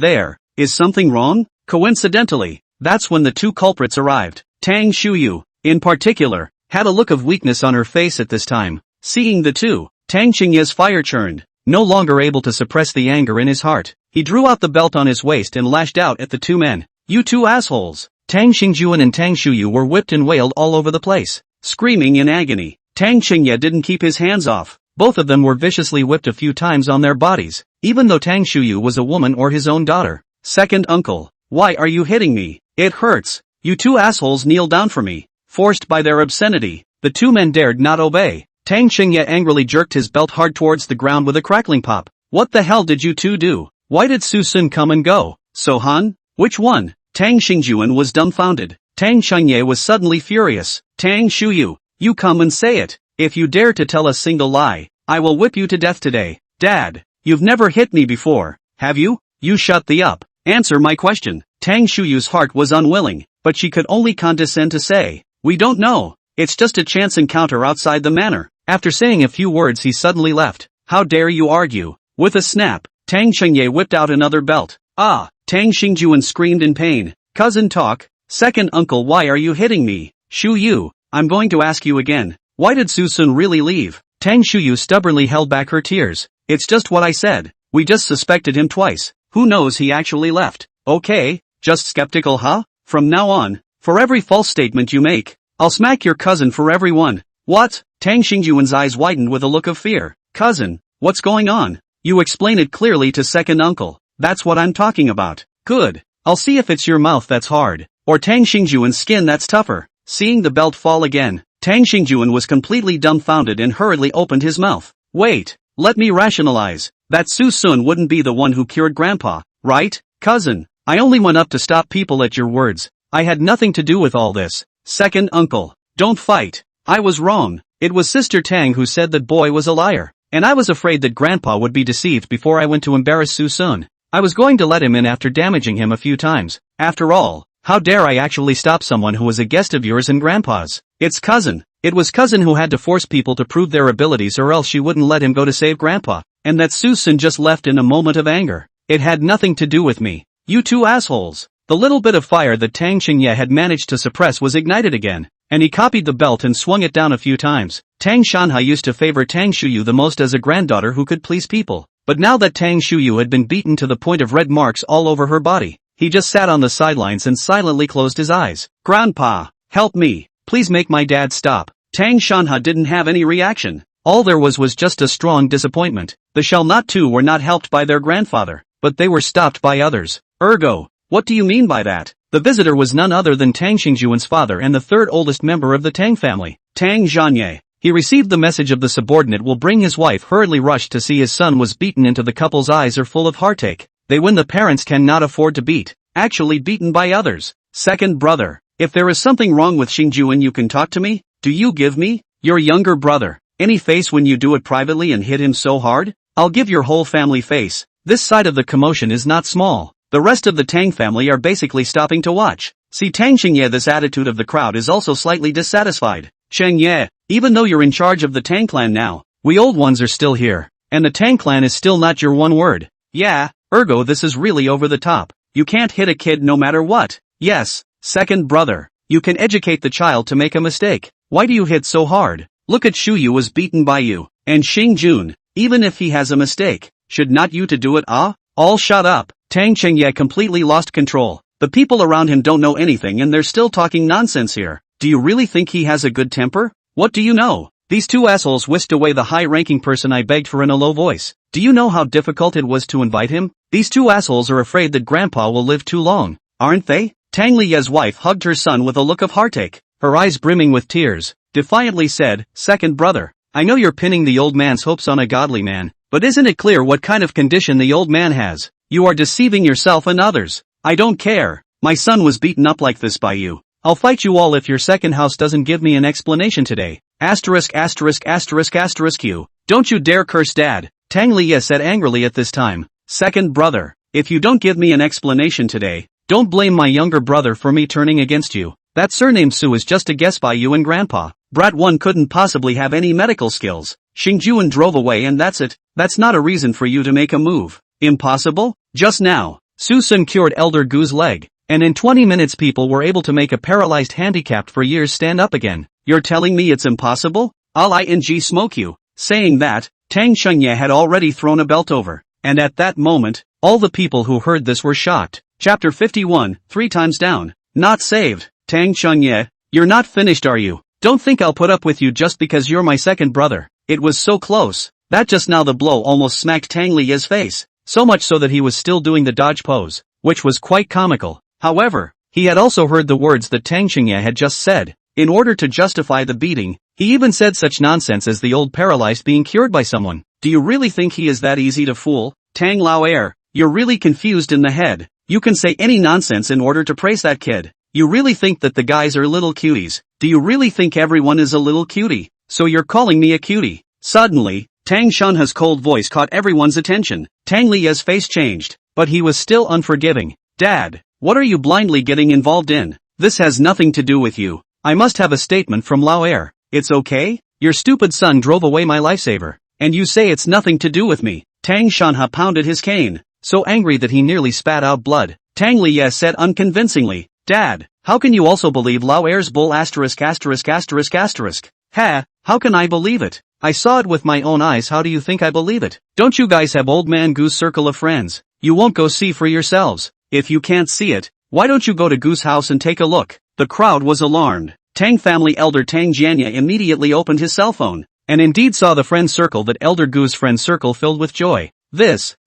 something wrong? Coincidentally, that's when the two culprits arrived. Tang Shuyu, in particular, had a look of weakness on her face at this time. Seeing the two, Tang Xingye's fire churned, no longer able to suppress the anger in his heart. He drew out the belt on his waist and lashed out at the two men. You two assholes! Tang Xingjuan and Tang Shuyu were whipped and wailed all over the place, screaming in agony. Tang Xingye didn't keep his hands off. Both of them were viciously whipped a few times on their bodies, even though Tang Shuyu was a woman or his own daughter. Second uncle, why are you hitting me? It hurts. You two assholes kneel down for me. Forced by their obscenity, the two men dared not obey. Tang Xingye angrily jerked his belt hard towards the ground with a crackling pop. What the hell did you two do? Why did Susun come and go? Sohan? Which one? Tang Xingjuan was dumbfounded. Tang Xingye was suddenly furious. Tang Shuyu, you come and say it. If you dare to tell a single lie, I will whip you to death today. Dad, you've never hit me before, have you? You shut the up. Answer my question. Tang Shuyu's heart was unwilling, but she could only condescend to say, we don't know. It's just a chance encounter outside the manor. After saying a few words he suddenly left. How dare you argue? With a snap, Tang Xingye whipped out another belt. Ah! Tang Xingjuan screamed in pain. Cousin talk. Second uncle, why are you hitting me? Shuyu, I'm going to ask you again. Why did Susun really leave? Tang Shuyu stubbornly held back her tears. It's just what I said. We just suspected him twice. Who knows he actually left? Okay, just skeptical huh? From now on, for every false statement you make, I'll smack your cousin for every one. What? Tang Xingjuan's eyes widened with a look of fear. Cousin, what's going on? You explain it clearly to second uncle. That's what I'm talking about. Good. I'll see if it's your mouth that's hard, or Tang Xingjuan's skin that's tougher. Seeing the belt fall again, Tang Xingjuan was completely dumbfounded and hurriedly opened his mouth. Wait, let me rationalize. That Susun wouldn't be the one who cured Grandpa, right? Cousin, I only went up to stop people at your words. I had nothing to do with all this. Second uncle, don't fight. I was wrong. It was Sister Tang who said that boy was a liar, and I was afraid that Grandpa would be deceived before I went to embarrass Susun. I was going to let him in after damaging him a few times. After all, How dare I actually stop someone who was a guest of yours and Grandpa's? It's cousin. It was cousin who had to force people to prove their abilities or else she wouldn't let him go to save Grandpa, and that Susan just left in a moment of anger. It had nothing to do with me. You two assholes. The little bit of fire that Tang Shuyu had managed to suppress was ignited again, and he copied the belt and swung it down a few times. Tang Shuyu used to favor Tang Shuyu the most as a granddaughter who could please people, but now that Tang Shuyu had been beaten to the point of red marks all over her body, he just sat on the sidelines and silently closed his eyes. Grandpa, help me, please make my dad stop. Tang Shuyu didn't have any reaction. All there was just a strong disappointment. The shall not two were not helped by their grandfather, but they were stopped by others. Ergo, what do you mean by that? The visitor was none other than Tang Xingjuan's father and the third oldest member of the Tang family, Tang Zhanye. He received the message of the subordinate will bring his wife hurriedly rushed to see his son was beaten into the couple's eyes are full of heartache. They when the parents cannot afford to beat, actually beaten by others. Second brother, if there is something wrong with Xingjuan you can talk to me? Do you give me? Your younger brother. Any face when you do it privately and hit him so hard? I'll give your whole family face. This side of the commotion is not small. The rest of the Tang family are basically stopping to watch. See Tang Xingye, this attitude of the crowd is also slightly dissatisfied. Xingye, even though you're in charge of the Tang clan now, we old ones are still here. And the Tang clan is still not your one word. Yeah, ergo this is really over the top. You can't hit a kid no matter what. Yes, second brother. You can educate the child to make a mistake. Why do you hit so hard? Look at Shuyu was beaten by you. And Xingjun, even if he has a mistake, should not you to do it? All shut up. Tang Xingye completely lost control. The people around him don't know anything and they're still talking nonsense here. Do you really think he has a good temper? What do you know? These two assholes whisked away the high-ranking person I begged for in a low voice. Do you know how difficult it was to invite him? These two assholes are afraid that Grandpa will live too long, aren't they? Tang Liye's wife hugged her son with a look of heartache, her eyes brimming with tears, defiantly said, second brother, I know you're pinning the old man's hopes on a godly man, but isn't it clear what kind of condition the old man has? You are deceiving yourself and others. I don't care. My son was beaten up like this by you. I'll fight you all if your second house doesn't give me an explanation today. Asterisk asterisk asterisk asterisk you. Don't you dare curse dad, Tang Liye said angrily at this time. Second brother, if you don't give me an explanation today, don't blame my younger brother for me turning against you. That surname Su is just a guess by you and Grandpa. Brat 1 couldn't possibly have any medical skills. Xingjuan drove away and that's it. That's not a reason for you to make a move. Impossible? Just now, Suson cured Elder Gu's leg, and in 20 minutes people were able to make a paralyzed handicapped for years stand up again. You're telling me it's impossible? I'll ing smoke you. Saying that, Tang Shuyu had already thrown a belt over, and at that moment, all the people who heard this were shocked. Chapter 51, 3 times down. Not saved. Tang Shuyu, you're not finished are you? Don't think I'll put up with you just because you're my second brother. It was so close. That just now the blow almost smacked Tang Liye's face. So much so that he was still doing the dodge pose, which was quite comical. However, he had also heard the words that Tang Shuyu had just said. In order to justify the beating, he even said such nonsense as the old paralyzed being cured by someone. Do you really think he is that easy to fool? Tang Laoer, you're really confused in the head. You can say any nonsense in order to praise that kid. You really think that the guys are little cuties? Do you really think everyone is a little cutie? So you're calling me a cutie? Suddenly, Tang Shunha's cold voice caught everyone's attention. Tang Liye's face changed, but he was still unforgiving. Dad, what are you blindly getting involved in? This has nothing to do with you. I must have a statement from Laoer. It's okay? Your stupid son drove away my lifesaver, and you say it's nothing to do with me. Tang Shunha pounded his cane, so angry that he nearly spat out blood. Tang Liye said unconvincingly, Dad, how can you also believe Laoer's bull asterisk asterisk asterisk asterisk? Ha, how can I believe it? I saw it with my own eyes. How do you think I believe it? Don't you guys have old man Goose circle of friends? You won't go see for yourselves. If you can't see it, why don't you go to Goose house and take a look? The crowd was alarmed. Tang family elder Tang Jianya immediately opened his cell phone, and indeed saw the friend circle that Elder Goo's friend circle filled with joy.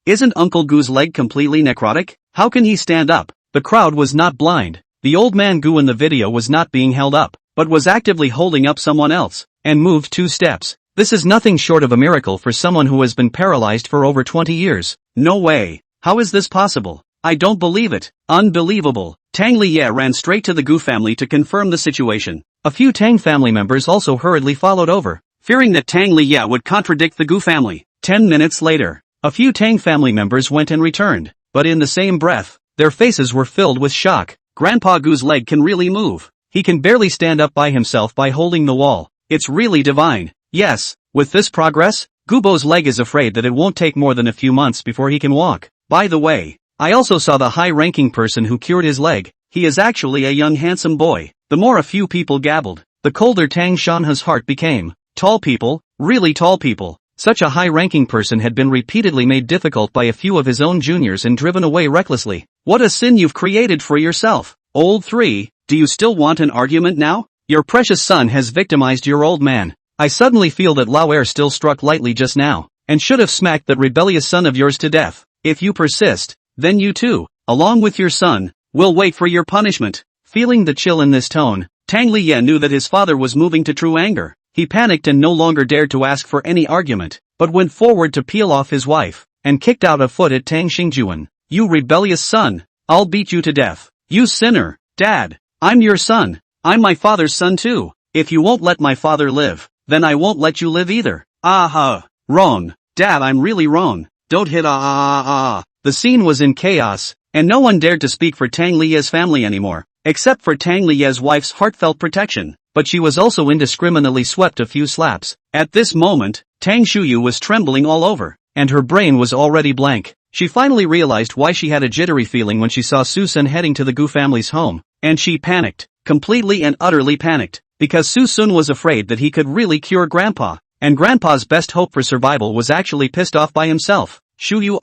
Isn't Uncle Goo's leg completely necrotic? How can he stand up? The crowd was not blind. The old man Goo in the video was not being held up, but was actively holding up someone else, and moved 2 steps. This is nothing short of a miracle for someone who has been paralyzed for over 20 years. No way. How is this possible? I don't believe it. Unbelievable. Tang Liye ran straight to the Gu family to confirm the situation. A few Tang family members also hurriedly followed over, fearing that Tang Liye would contradict the Gu family. 10 minutes later, a few Tang family members went and returned, but in the same breath, their faces were filled with shock. Grandpa Gu's leg can really move. He can barely stand up by himself by holding the wall. It's really divine. Yes, with this progress, Gubo's leg is afraid that it won't take more than a few months before he can walk. By the way, I also saw the high-ranking person who cured his leg. He is actually a young handsome boy. The more a few people gabbled, the colder Tang Shanha's heart became. Tall people, really tall people. Such a high-ranking person had been repeatedly made difficult by a few of his own juniors and driven away recklessly. What a sin you've created for yourself. Old 3, do you still want an argument now? Your precious son has victimized your old man. I suddenly feel that Lao Er still struck lightly just now, and should have smacked that rebellious son of yours to death. If you persist, then you too, along with your son, will wait for your punishment. Feeling the chill in this tone, Tang Liye knew that his father was moving to true anger. He panicked and no longer dared to ask for any argument, but went forward to peel off his wife, and kicked out a foot at Tang Xingjuan. You rebellious son, I'll beat you to death. You sinner. Dad, I'm your son. I'm my father's son too. If you won't let my father live, then I won't let you live either. Aha. Wrong. Dad, I'm really wrong. Don't hit The scene was in chaos, and no one dared to speak for Tang Liye's family anymore, except for Tang Liye's wife's heartfelt protection, but she was also indiscriminately swept a few slaps. At this moment, Tang Shuyu was trembling all over, and her brain was already blank. She finally realized why she had a jittery feeling when she saw Suson heading to the Gu family's home, and she panicked, completely and utterly panicked, because Suson was afraid that he could really cure Grandpa, and Grandpa's best hope for survival was actually pissed off by himself. Shuyu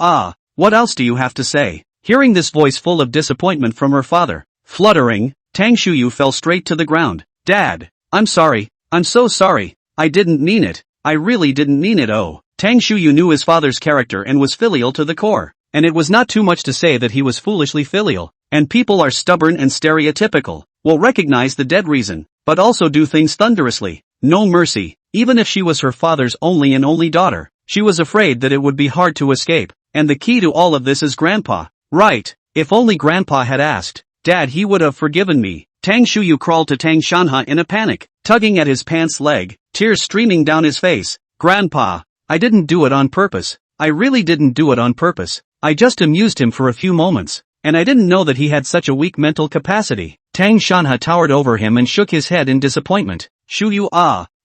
what else do you have to say? Hearing this voice full of disappointment from her father, fluttering, Tang Shuyu fell straight to the ground. Dad, I'm sorry, I'm so sorry, I didn't mean it, I really didn't mean it. Tang Shuyu knew his father's character and was filial to the core, and it was not too much to say that he was foolishly filial, and people are stubborn and stereotypical, will recognize the dead reason, but also do things thunderously, no mercy. Even if she was her father's only daughter, she was afraid that it would be hard to escape, and the key to all of this is Grandpa. Right, if only Grandpa had asked, Dad, he would have forgiven me. Tang Shuyu crawled to Tang Shanha in a panic, tugging at his pants leg, tears streaming down his face. Grandpa, I didn't do it on purpose. I really didn't do it on purpose. I just amused him for a few moments, and I didn't know that he had such a weak mental capacity. Tang Shanha towered over him and shook his head in disappointment. Shuyu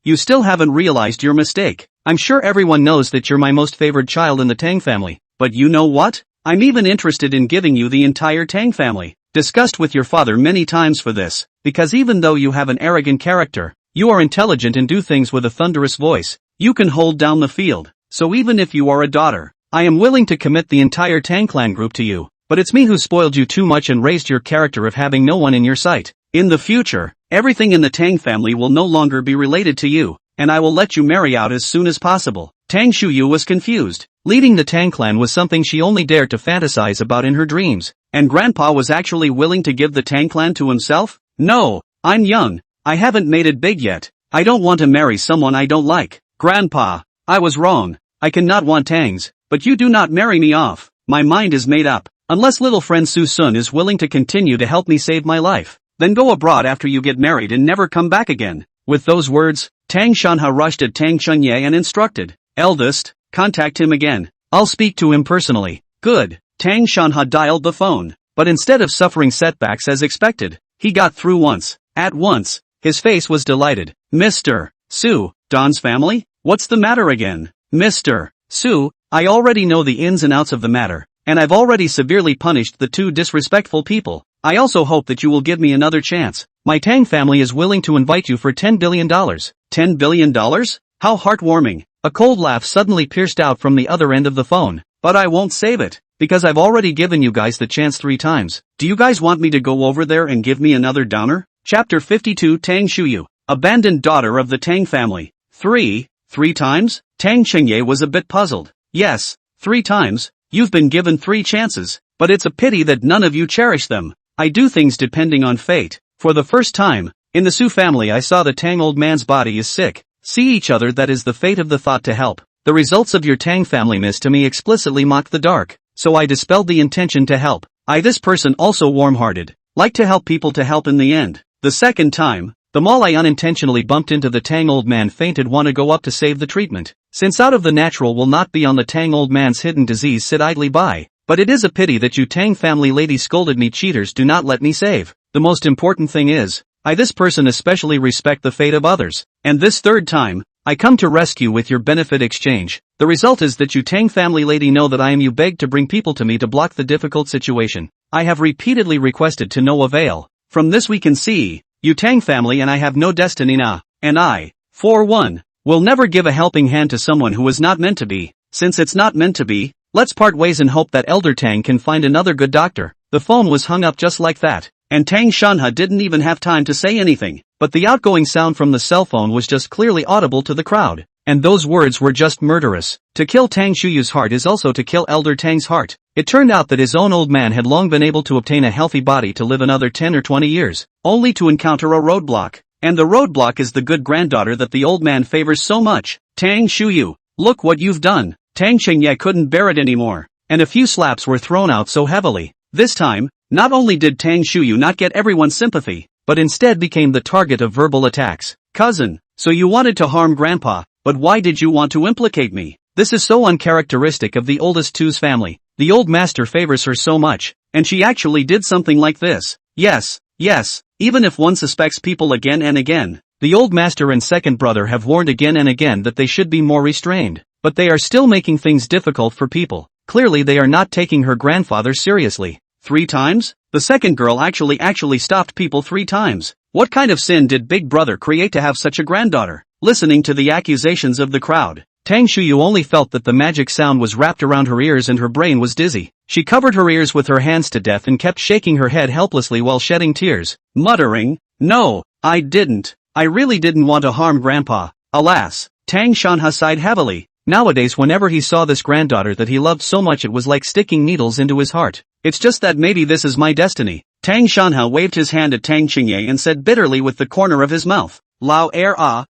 you still haven't realized your mistake. I'm sure everyone knows that you're my most favored child in the Tang family, but you know what? I'm even interested in giving you the entire Tang family. Discussed with your father many times for this, because even though you have an arrogant character, you are intelligent and do things with a thunderous voice. You can hold down the field, so even if you are a daughter, I am willing to commit the entire Tang clan group to you, but it's me who spoiled you too much and raised your character of having no one in your sight. In the future, everything in the Tang family will no longer be related to you, and I will let you marry out as soon as possible. Tang Shuyu was confused. Leading the Tang clan was something she only dared to fantasize about in her dreams, and Grandpa was actually willing to give the Tang clan to himself? No, I'm young, I haven't made it big yet, I don't want to marry someone I don't like. Grandpa, I was wrong, I cannot want Tangs, but you do not marry me off. My mind is made up, unless little friend Suson is willing to continue to help me save my life, then go abroad after you get married and never come back again. With those words, Tang Shanha rushed at Tang Chunye and instructed, Eldest, contact him again, I'll speak to him personally. Good. Tang Shanha dialed the phone, but instead of suffering setbacks as expected, he got through once. At once, his face was delighted. Mr. Su, Don's family? What's the matter again? Mr. Su, I already know the ins and outs of the matter, and I've already severely punished the two disrespectful people. I also hope that you will give me another chance. My Tang family is willing to invite you for $10 billion. $10 billion? How heartwarming. A cold laugh suddenly pierced out from the other end of the phone. But I won't save it, because I've already given you guys the chance 3 times. Do you guys want me to go over there and give me another downer? Chapter 52 Tang Shuyu, abandoned daughter of the Tang family. 3 times? Tang Chengye was a bit puzzled. Yes, 3 times. You've been given 3 chances, but it's a pity that none of you cherish them. I do things depending on fate. For the first time, in the Su family I saw the Tang old man's body is sick. See each other, that is the fate of the thought to help. The results of your Tang family miss to me explicitly mock the dark, so I dispelled the intention to help. This person also warm-hearted, like to help people to help in the end. The second time, the mall I unintentionally bumped into the Tang old man fainted, want to go up to save the treatment. Since out of the natural will not be on the Tang old man's hidden disease sit idly by, But it is a pity that you Tang family lady scolded me cheaters do not let me save. The most important thing is, I this person especially respect the fate of others. And this third time, I come to rescue with your benefit exchange. The result is that you Tang family lady know that I am you beg to bring people to me to block the difficult situation. I have repeatedly requested to no avail. From this we can see, you Tang family and I have no destiny na, and I, for one, will never give a helping hand to someone who is not meant to be. Since it's not meant to be, let's part ways and hope that Elder Tang can find another good doctor. The phone was hung up just like that, and Tang Shuyu didn't even have time to say anything, but the outgoing sound from the cell phone was just clearly audible to the crowd. And those words were just murderous. To kill Tang Shuyu's heart is also to kill Elder Tang's heart. It turned out that his own old man had long been able to obtain a healthy body to live another 10 or 20 years, only to encounter a roadblock. And the roadblock is the good granddaughter that the old man favors so much. Tang Shuyu, look what you've done. Tang Qingye couldn't bear it anymore, and a few slaps were thrown out so heavily. This time, not only did Tang Shuyu not get everyone's sympathy, but instead became the target of verbal attacks. Cousin, so you wanted to harm Grandpa, but why did you want to implicate me? This is so uncharacteristic of the oldest two's family. The old master favors her so much, and she actually did something like this. Yes, even if one suspects people again and again, the old master and second brother have warned again and again that they should be more restrained, but they are still making things difficult for people. Clearly they are not taking her grandfather seriously. 3 times? The second girl actually stopped people 3 times. What kind of sin did Big Brother create to have such a granddaughter? Listening to the accusations of the crowd, Tang Shuyu only felt that the magic sound was wrapped around her ears and her brain was dizzy. She covered her ears with her hands to death and kept shaking her head helplessly while shedding tears, muttering, "No, I didn't. I really didn't want to harm Grandpa." Alas, Tang Shuyu sighed heavily. Nowadays whenever he saw this granddaughter that he loved so much it was like sticking needles into his heart. It's just that maybe this is my destiny. Tang Shuyu waved his hand at Tang Qingye and said bitterly with the corner of his mouth, "Lao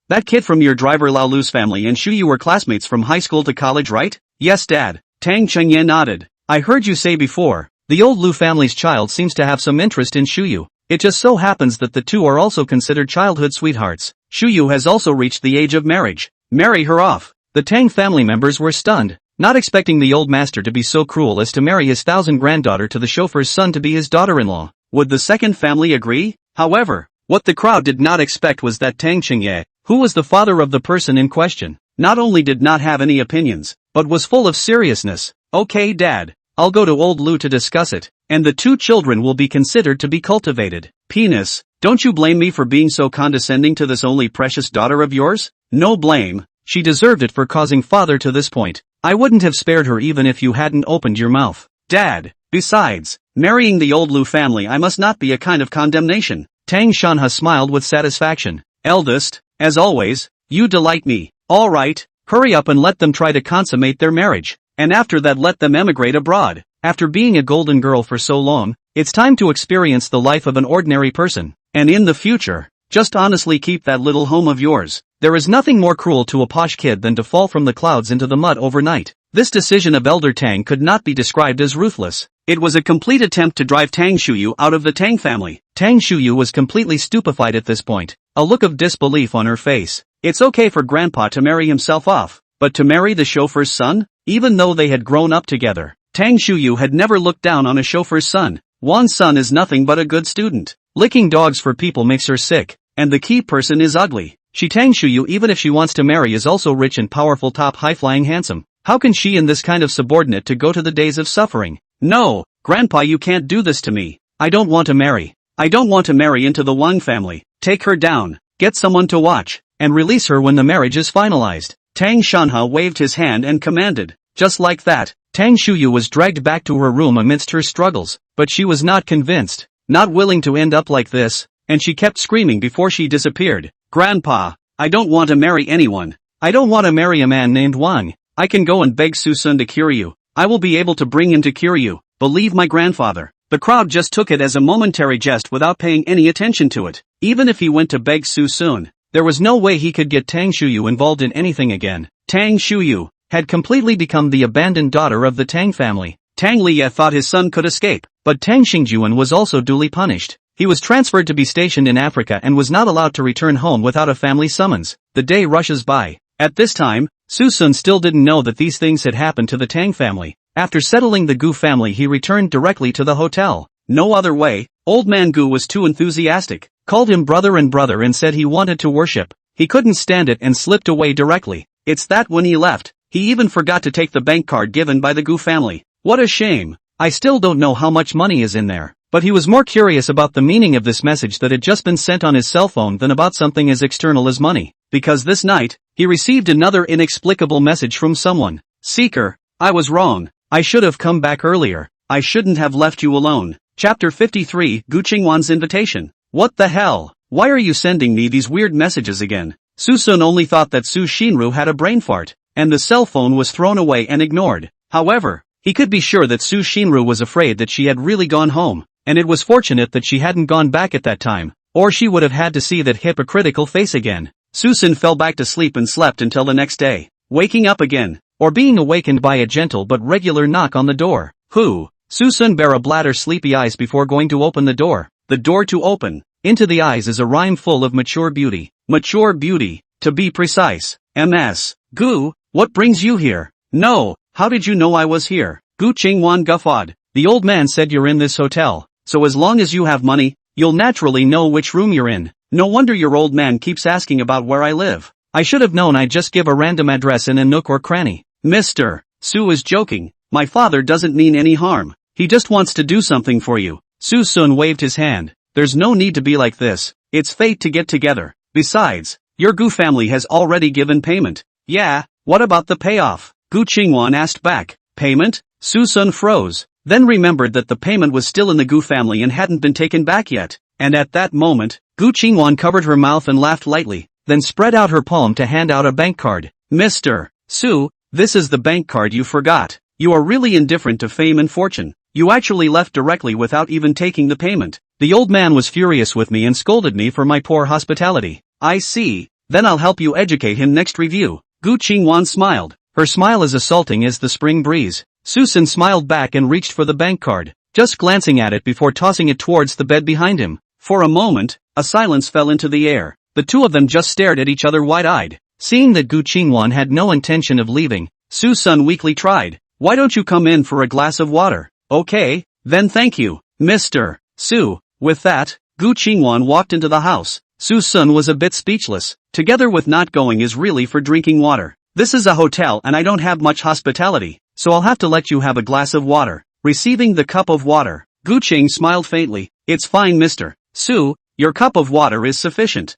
that kid from your driver Lao Lu's family and Shuyu were classmates from high school to college, right?" "Yes, Dad." Tang Qingye nodded. "I heard you say before, the old Lu family's child seems to have some interest in Shuyu. It just so happens that the two are also considered childhood sweethearts. Shuyu has also reached the age of marriage. Marry her off." The Tang family members were stunned, not expecting the old master to be so cruel as to marry his 1,000 granddaughter to the chauffeur's son to be his daughter-in-law. Would the second family agree? However, what the crowd did not expect was that Tang Qingye, who was the father of the person in question, not only did not have any opinions, but was full of seriousness. "Okay, Dad, I'll go to old Lu to discuss it, and the 2 children will be considered to be cultivated." "Penis, don't you blame me for being so condescending to this only precious daughter of yours?" "No blame, she deserved it for causing father to this point. I wouldn't have spared her even if you hadn't opened your mouth." "Dad, besides, marrying the old Lu family I must not be a kind of condemnation." Tang Shuyu smiled with satisfaction. "Eldest, as always, you delight me. All right, hurry up and let them try to consummate their marriage, and after that let them emigrate abroad. After being a golden girl for so long, it's time to experience the life of an ordinary person, and in the future, just honestly keep that little home of yours. There is nothing more cruel to a posh kid than to fall from the clouds into the mud overnight." This decision of Elder Tang could not be described as ruthless. It was a complete attempt to drive Tang Shuyu out of the Tang family. Tang Shuyu was completely stupefied at this point, a look of disbelief on her face. It's okay for Grandpa to marry himself off, but to marry the chauffeur's son? Even though they had grown up together, Tang Shuyu had never looked down on a chauffeur's son. One's son is nothing but a good student. Licking dogs for people makes her sick, and the key person is ugly. She Tang Shuyu even if she wants to marry is also rich and powerful, top high-flying handsome. How can she in this kind of subordinate to go to the days of suffering? "No, Grandpa, you can't do this to me. I don't want to marry. I don't want to marry into the Wang family. Take her down, get someone to watch, and release her when the marriage is finalized." Tang Shuyu waved his hand and commanded. Just like that, Tang Shuyu was dragged back to her room amidst her struggles, but she was not convinced, not willing to end up like this, and she kept screaming before she disappeared. "Grandpa, I don't want to marry anyone. I don't want to marry a man named Wang. I can go and beg Suson to cure you. I will be able to bring him to cure you. Believe my grandfather." The crowd just took it as a momentary jest without paying any attention to it. Even if he went to beg Suson, there was no way he could get Tang Shuyu involved in anything again. Tang Shuyu had completely become the abandoned daughter of the Tang family. Tang Liye thought his son could escape, but Tang Xingjuan was also duly punished. He was transferred to be stationed in Africa and was not allowed to return home without a family summons. The day rushes by. At this time, Suson still didn't know that these things had happened to the Tang family. After settling the Gu family he returned directly to the hotel. No other way. Old man Gu was too enthusiastic, called him brother and said he wanted to worship. He couldn't stand it and slipped away directly. It's that when he left, he even forgot to take the bank card given by the Gu family. What a shame. I still don't know how much money is in there. But he was more curious about the meaning of this message that had just been sent on his cell phone than about something as external as money. Because this night, he received another inexplicable message from someone. Seeker, I was wrong. I should have come back earlier. I shouldn't have left you alone. Chapter 53, Gu Qingwan's Invitation. What the hell? Why are you sending me these weird messages again? Suson only thought that Su Shinru had a brain fart, and the cell phone was thrown away and ignored. However, he could be sure that Su Shinru was afraid that she had really gone home, and it was fortunate that she hadn't gone back at that time, or she would have had to see that hypocritical face again. Susan fell back to sleep and slept until the next day, waking up again, or being awakened by a gentle but regular knock on the door. Who? Susan bare a bladder sleepy eyes before going to open the door. The door to open. Into the eyes is a rhyme full of mature beauty. Mature beauty, to be precise. MS. Gu, what brings you here? No, how did you know I was here? Gu Qingwan guffawed. The old man said you're in this hotel, so as long as you have money, you'll naturally know which room you're in. No wonder your old man keeps asking about where I live. I should have known I'd just give a random address in a nook or cranny. Mr. Su is joking. My father doesn't mean any harm. He just wants to do something for you. Susun waved his hand. There's no need to be like this. It's fate to get together. Besides, your Gu family has already given payment. Yeah, what about the payoff? Gu Qingwan asked back. Payment? Susun froze, then remembered that the payment was still in the Gu family and hadn't been taken back yet. And at that moment, Gu Qingwan covered her mouth and laughed lightly, then spread out her palm to hand out a bank card. Mr. Su, this is the bank card you forgot. You are really indifferent to fame and fortune. You actually left directly without even taking the payment. The old man was furious with me and scolded me for my poor hospitality. I see. Then I'll help you educate him next review. Gu Qingwan smiled. Her smile as assaulting as the spring breeze. Susan smiled back and reached for the bank card, just glancing at it before tossing it towards the bed behind him. For a moment, a silence fell into the air. The two of them just stared at each other wide-eyed. Seeing that Gu Qingwan had no intention of leaving, Susun weakly tried. Why don't you come in for a glass of water? Okay, then thank you, Mr. Su. With that, Gu Qingwan walked into the house. Susun was a bit speechless. Together with not going is really for drinking water. This is a hotel and I don't have much hospitality, so I'll have to let you have a glass of water. Receiving the cup of water, Gu Qing smiled faintly. It's fine, Mr. Su, your cup of water is sufficient.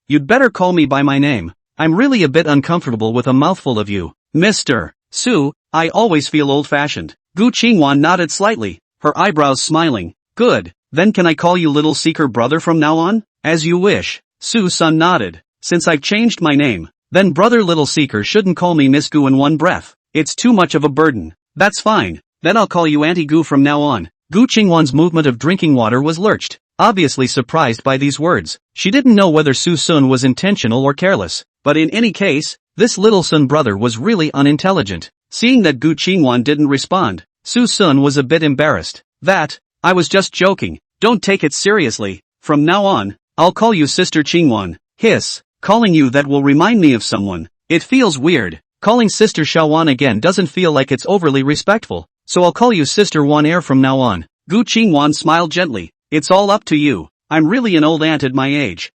You'd better call me by my name. I'm really a bit uncomfortable with a mouthful of you. Mr. Su, I always feel old-fashioned. Gu Qingwan nodded slightly, her eyebrows smiling. Good, then can I call you Little Seeker Brother from now on? As you wish. Su-sun nodded. Since I've changed my name, then Brother Little Seeker shouldn't call me Miss Gu in one breath. It's too much of a burden. That's fine. Then I'll call you Auntie Gu from now on. Gu Qingwan's movement of drinking water was lurched, obviously surprised by these words. She didn't know whether Su-sun was intentional or careless, but in any case, this little Sun brother was really unintelligent. Seeing that Gu Qingwan didn't respond, Su-sun was a bit embarrassed. I was just joking. Don't take it seriously. From now on, I'll call you Sister Qingwan. Hiss. Calling you that will remind me of someone. It feels weird. Calling Sister Shawan again doesn't feel like it's overly respectful, so I'll call you Sister Wan Air from now on. Gu Qingwan smiled gently. It's all up to you. I'm really an old aunt at my age.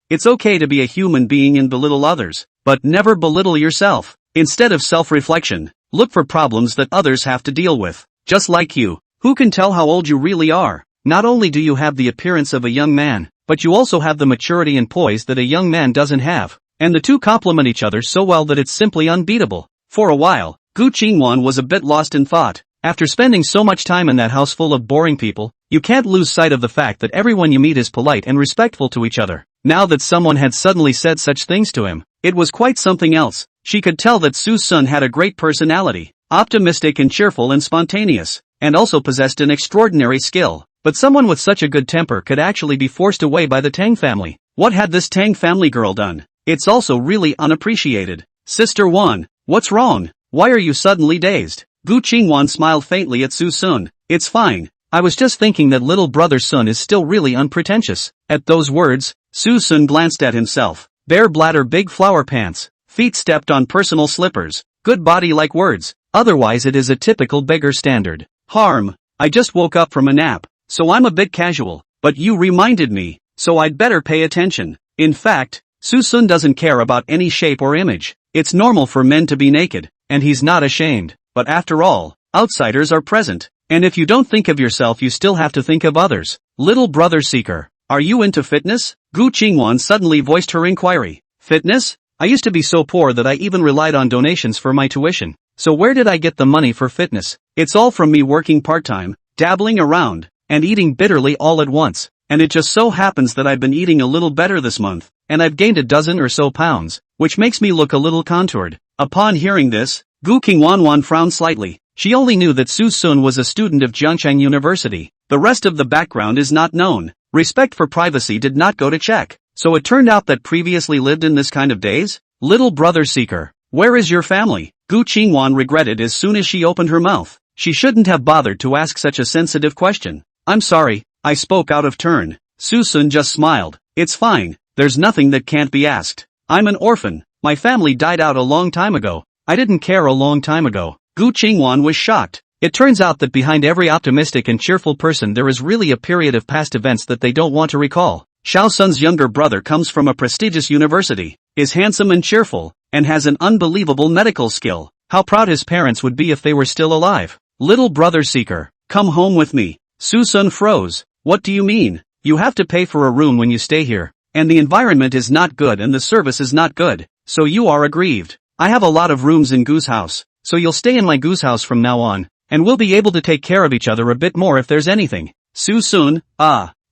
It's okay to be a human being and belittle others, but never belittle yourself. Instead of self-reflection, look for problems that others have to deal with. Just like you. Who can tell how old you really are? Not only do you have the appearance of a young man, but you also have the maturity and poise that a young man doesn't have. And the two complement each other so well that it's simply unbeatable. For a while, Gu Qingwan was a bit lost in thought. After spending so much time in that house full of boring people, you can't lose sight of the fact that everyone you meet is polite and respectful to each other. Now that someone had suddenly said such things to him, it was quite something else. She could tell that Su-sun had a great personality, optimistic and cheerful and spontaneous, and also possessed an extraordinary skill. But someone with such a good temper could actually be forced away by the Tang family. What had this Tang family girl done? It's also really unappreciated. Sister Wan, what's wrong? Why are you suddenly dazed? Gu Qingwan smiled faintly at Su-sun. It's fine. I was just thinking that little brother Sun is still really unpretentious. At those words, Su-sun glanced at himself. Bare bladder, big flower pants, feet stepped on personal slippers. Good body like words, otherwise it is a typical beggar standard. Harm. I just woke up from a nap, so I'm a bit casual, but you reminded me, so I'd better pay attention. In fact, Suson doesn't care about any shape or image. It's normal for men to be naked, and he's not ashamed. But after all, outsiders are present, and if you don't think of yourself you still have to think of others. Little brother seeker, are you into fitness? Gu Qingwan suddenly voiced her inquiry. Fitness? I used to be so poor that I even relied on donations for my tuition. So where did I get the money for fitness? It's all from me working part-time, dabbling around, and eating bitterly all at once. And it just so happens that I've been eating a little better this month, and I've gained a dozen or so pounds, which makes me look a little contoured. Upon hearing this, Gu Qingwanwan frowned slightly. She only knew that Suson was a student of Jiangchang University. The rest of the background is not known. Respect for privacy did not go to check. So it turned out that previously lived in this kind of days? Little brother seeker, where is your family? Gu Qingwan regretted as soon as she opened her mouth. She shouldn't have bothered to ask such a sensitive question. I'm sorry, I spoke out of turn. Suson just smiled. It's fine, there's nothing that can't be asked. I'm an orphan. My family died out a long time ago. I didn't care a long time ago. Gu Qingwan was shocked. It turns out that behind every optimistic and cheerful person there is really a period of past events that they don't want to recall. Xiao Sun's younger brother comes from a prestigious university, is handsome and cheerful, and has an unbelievable medical skill. How proud his parents would be if they were still alive. Little brother seeker, come home with me. Suson froze. What do you mean? You have to pay for a room when you stay here, and the environment is not good and the service is not good, so you are aggrieved. I have a lot of rooms in Gu's house, so you'll stay in my Gu's house from now on, and we'll be able to take care of each other a bit more if there's anything. Suson,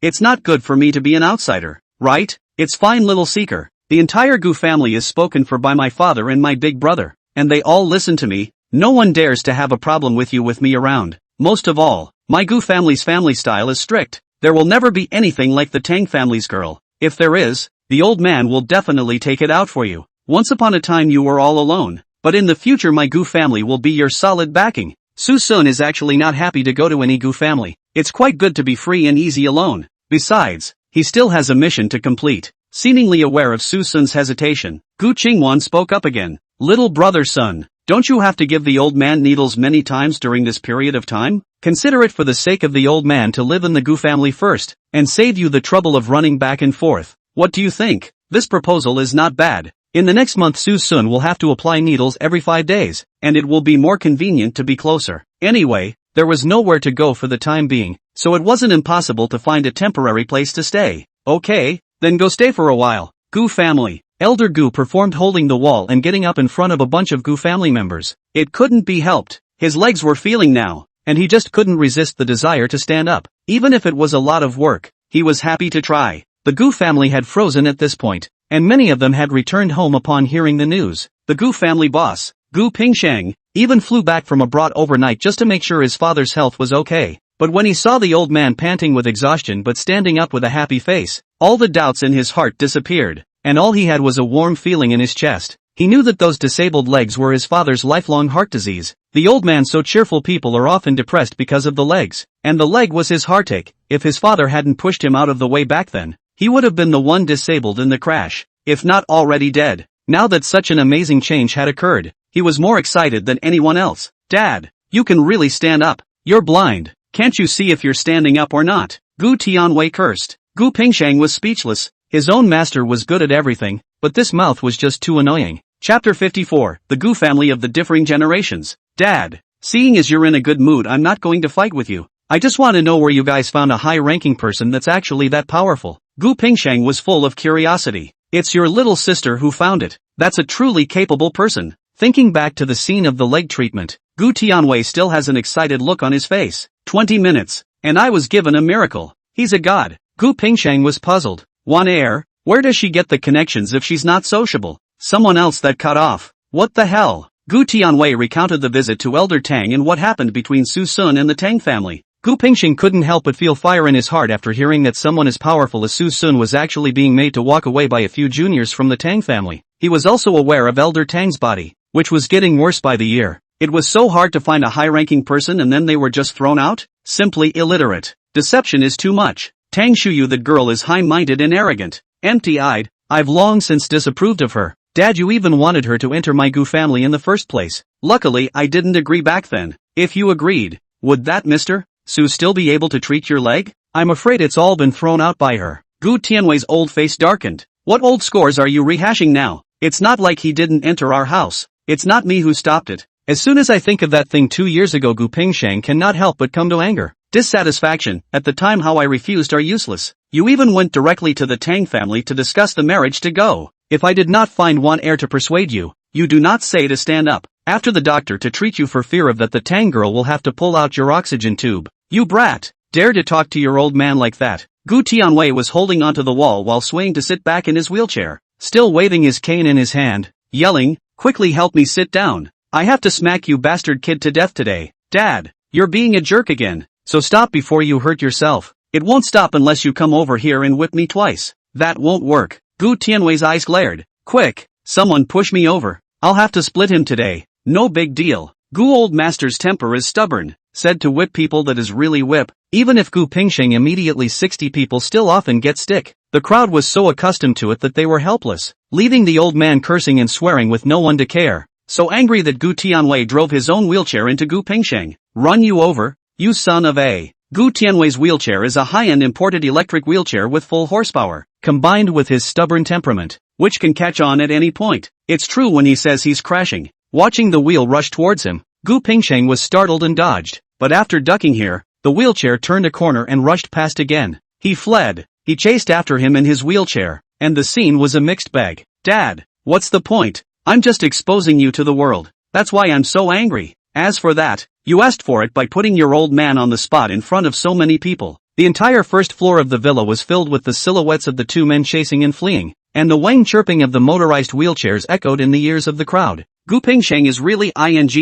it's not good for me to be an outsider, right? It's fine little seeker. The entire Gu family is spoken for by my father and my big brother, and they all listen to me. No one dares to have a problem with you with me around. Most of all, my Gu family's family style is strict. There will never be anything like the Tang family's girl. If there is, the old man will definitely take it out for you. Once upon a time you were all alone, but in the future my Gu family will be your solid backing. Suson is actually not happy to go to any Gu family. It's quite good to be free and easy alone. Besides, he still has a mission to complete. Seemingly aware of Suson's hesitation, Gu Qingwan spoke up again. Little brother son, don't you have to give the old man needles many times during this period of time? Consider it for the sake of the old man to live in the Gu family first, and save you the trouble of running back and forth. What do you think? This proposal is not bad. In the next month Suson will have to apply needles every 5 days, and it will be more convenient to be closer. Anyway, there was nowhere to go for the time being, so it wasn't impossible to find a temporary place to stay. Okay, then go stay for a while. Gu family. Elder Gu performed holding the wall and getting up in front of a bunch of Gu family members. It couldn't be helped. His legs were feeling now, and he just couldn't resist the desire to stand up. Even if it was a lot of work, he was happy to try. The Gu family had frozen at this point, and many of them had returned home upon hearing the news. The Gu family boss, Gu Pingsheng, even flew back from abroad overnight just to make sure his father's health was okay. But when he saw the old man panting with exhaustion but standing up with a happy face, all the doubts in his heart disappeared, and all he had was a warm feeling in his chest. He knew that those disabled legs were his father's lifelong heart disease. The old man so cheerful people are often depressed because of the legs, and the leg was his heartache. If his father hadn't pushed him out of the way back then, he would have been the one disabled in the crash, if not already dead. Now that such an amazing change had occurred, he was more excited than anyone else. Dad, you can really stand up. You're blind. Can't you see if you're standing up or not? Gu Tianwei cursed. Gu Pingsheng was speechless. His own master was good at everything, but this mouth was just too annoying. Chapter 54, The Gu Family of the Differing Generations. Dad, seeing as you're in a good mood I'm not going to fight with you. I just want to know where you guys found a high-ranking person that's actually that powerful. Gu Pingsheng was full of curiosity. It's your little sister who found it. That's a truly capable person. Thinking back to the scene of the leg treatment, Gu Tianwei still has an excited look on his face. 20 minutes, and I was given a miracle. He's a god. Gu Pingsheng was puzzled. Wan Air, where does she get the connections if she's not sociable? Someone else that cut off. What the hell? Gu Tianwei recounted the visit to Elder Tang and what happened between Suson and the Tang family. Gu Pingsheng couldn't help but feel fire in his heart after hearing that someone as powerful as Suson was actually being made to walk away by a few juniors from the Tang family. He was also aware of Elder Tang's body, which was getting worse by the year. It was so hard to find a high-ranking person and then they were just thrown out? Simply illiterate. Deception is too much. Tang Shuyu, that girl is high-minded and arrogant. Empty-eyed. I've long since disapproved of her. Dad, you even wanted her to enter my Gu family in the first place. Luckily, I didn't agree back then. If you agreed, would that Mr. Su still be able to treat your leg? I'm afraid it's all been thrown out by her. Gu Tianwei's old face darkened. What old scores are you rehashing now? It's not like he didn't enter our house. It's not me who stopped it. As soon as I think of that thing 2 years ago, Gu Pingsheng cannot help but come to anger. Dissatisfaction, at the time how I refused are useless. You even went directly to the Tang family to discuss the marriage to go. If I did not find one heir to persuade you, you do not say to stand up, after the doctor to treat you for fear of that the Tang girl will have to pull out your oxygen tube. You brat, dare to talk to your old man like that. Gu Tianwei was holding onto the wall while swaying to sit back in his wheelchair, still waving his cane in his hand, yelling, quickly help me sit down. I have to smack you bastard kid to death today. Dad, you're being a jerk again. So stop before you hurt yourself. It won't stop unless you come over here and whip me twice. That won't work. Gu Tianwei's eyes glared. Quick, someone push me over. I'll have to split him today. No big deal. Gu old master's temper is stubborn. Said to whip people that is really whip. Even if Gu Pingsheng immediately 60 people still often get stick. The crowd was so accustomed to it that they were helpless, leaving the old man cursing and swearing with no one to care. So angry that Gu Tianwei drove his own wheelchair into Gu Pingsheng. Run you over? You son of a. Gu Tianwei's wheelchair is a high-end imported electric wheelchair with full horsepower, combined with his stubborn temperament, which can catch on at any point. It's true when he says he's crashing. Watching the wheel rush towards him, Gu Pingsheng was startled and dodged, but after ducking here, the wheelchair turned a corner and rushed past again. He fled. He chased after him in his wheelchair, and the scene was a mixed bag. Dad, what's the point? I'm just exposing you to the world. That's why I'm so angry. As for that, you asked for it by putting your old man on the spot in front of so many people. The entire first floor of the villa was filled with the silhouettes of the two men chasing and fleeing, and the wang chirping of the motorized wheelchairs echoed in the ears of the crowd. Gu Pingsheng is really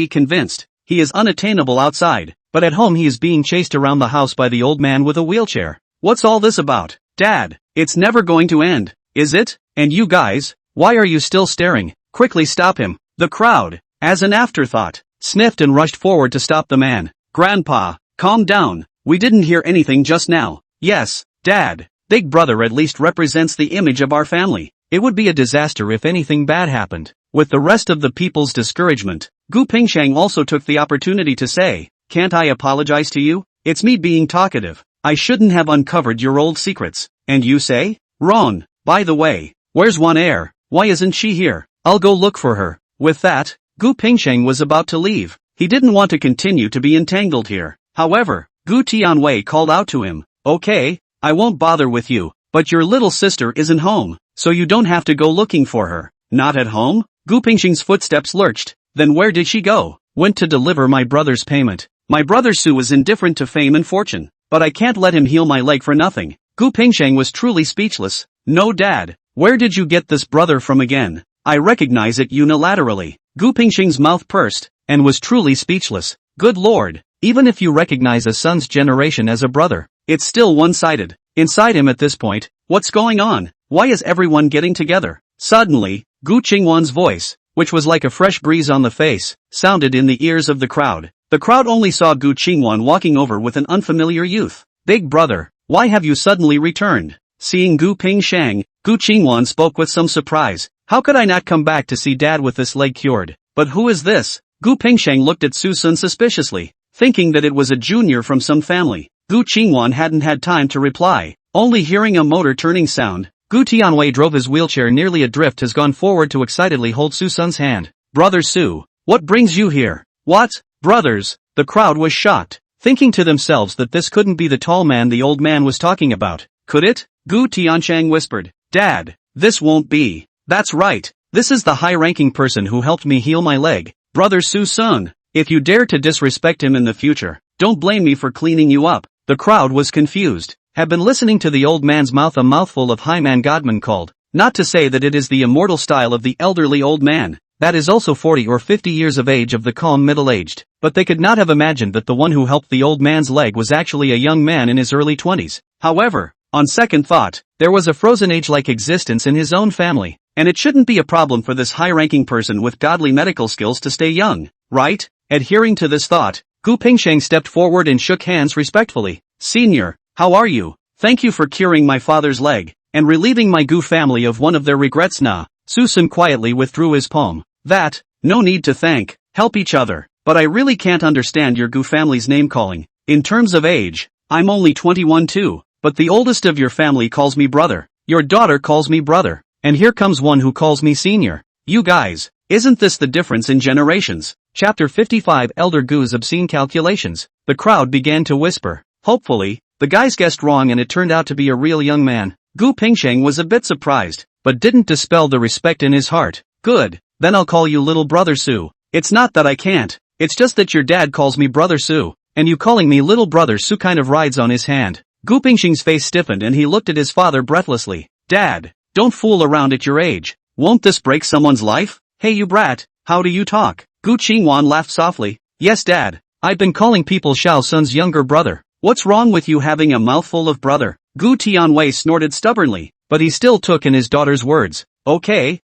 convinced. He is unattainable outside, but at home he is being chased around the house by the old man with a wheelchair. What's all this about? Dad, it's never going to end, is it? And you guys, why are you still staring? Quickly stop him. The crowd, as an afterthought, sniffed and rushed forward to stop the man. Grandpa, calm down. We didn't hear anything just now. Yes, Dad. Big brother at least represents the image of our family. It would be a disaster if anything bad happened. With the rest of the people's discouragement, Gu Pingsheng also took the opportunity to say, can't I apologize to you? It's me being talkative. I shouldn't have uncovered your old secrets. And you say? Wrong. By the way, where's one heir? Why isn't she here? I'll go look for her. With that, Gu Pingsheng was about to leave. He didn't want to continue to be entangled here. However, Gu Tianwei called out to him, okay, I won't bother with you, but your little sister isn't home, so you don't have to go looking for her. Not at home? Gu Pingsheng's footsteps lurched. Then where did she go? Went to deliver my brother's payment. My brother Su is indifferent to fame and fortune, but I can't let him heal my leg for nothing. Gu Pingsheng was truly speechless. No, Dad, where did you get this brother from again? I recognize it unilaterally. Gu Pingsheng's mouth pursed, and was truly speechless. Good lord, even if you recognize a son's generation as a brother, it's still one-sided. Inside him at this point, what's going on? Why is everyone getting together? Suddenly, Gu Qingwan's voice, which was like a fresh breeze on the face, sounded in the ears of the crowd. The crowd only saw Gu Qingwan walking over with an unfamiliar youth. Big brother, why have you suddenly returned? Seeing Gu Pingsheng, Gu Qingwan spoke with some surprise. How could I not come back to see Dad with this leg cured? But who is this? Gu Pingsheng looked at Suson suspiciously, thinking that it was a junior from some family. Gu Qingwan hadn't had time to reply. Only hearing a motor turning sound, Gu Tianwei drove his wheelchair nearly adrift has gone forward to excitedly hold Suson's hand. Brother Su, what brings you here? What? Brothers? The crowd was shocked, thinking to themselves that this couldn't be the tall man the old man was talking about. Could it? Gu Tiansheng whispered. Dad, this won't be. That's right, this is the high-ranking person who helped me heal my leg, Brother Suson. If you dare to disrespect him in the future, don't blame me for cleaning you up. The crowd was confused, had been listening to the old man's mouth a mouthful of Haiman Godman called, not to say that it is the immortal style of the elderly old man, that is also 40 or 50 years of age of the calm middle-aged, but they could not have imagined that the one who helped the old man's leg was actually a young man in his early 20s. However, on second thought, there was a frozen age-like existence in his own family. And it shouldn't be a problem for this high-ranking person with godly medical skills to stay young, right? Adhering to this thought, Gu Pingsheng stepped forward and shook hands respectfully. Senior, how are you? Thank you for curing my father's leg, and relieving my Gu family of one of their regrets. Nah, Suson quietly withdrew his palm. That, no need to thank, help each other. But I really can't understand your Gu family's name-calling. In terms of age, I'm only 21 too, but the oldest of your family calls me brother. Your daughter calls me brother. And here comes one who calls me senior. You guys, isn't this the difference in generations? Chapter 55 Elder Gu's Obscene Calculations. The crowd began to whisper. Hopefully, the guys guessed wrong and it turned out to be a real young man. Gu Pingsheng was a bit surprised, but didn't dispel the respect in his heart. Good, then I'll call you little brother Su. It's not that I can't, it's just that your dad calls me brother Su, and you calling me little brother Su kind of rides on his hand. Gu Pingsheng's face stiffened and he looked at his father breathlessly. Dad, don't fool around at your age. Won't this break someone's life? Hey you brat, how do you talk? Gu Qingwan laughed softly. Yes dad, I've been calling people Xiao Sun's younger brother. What's wrong with you having a mouthful of brother? Gu Tianwei snorted stubbornly, but he still took in his daughter's words. Okay,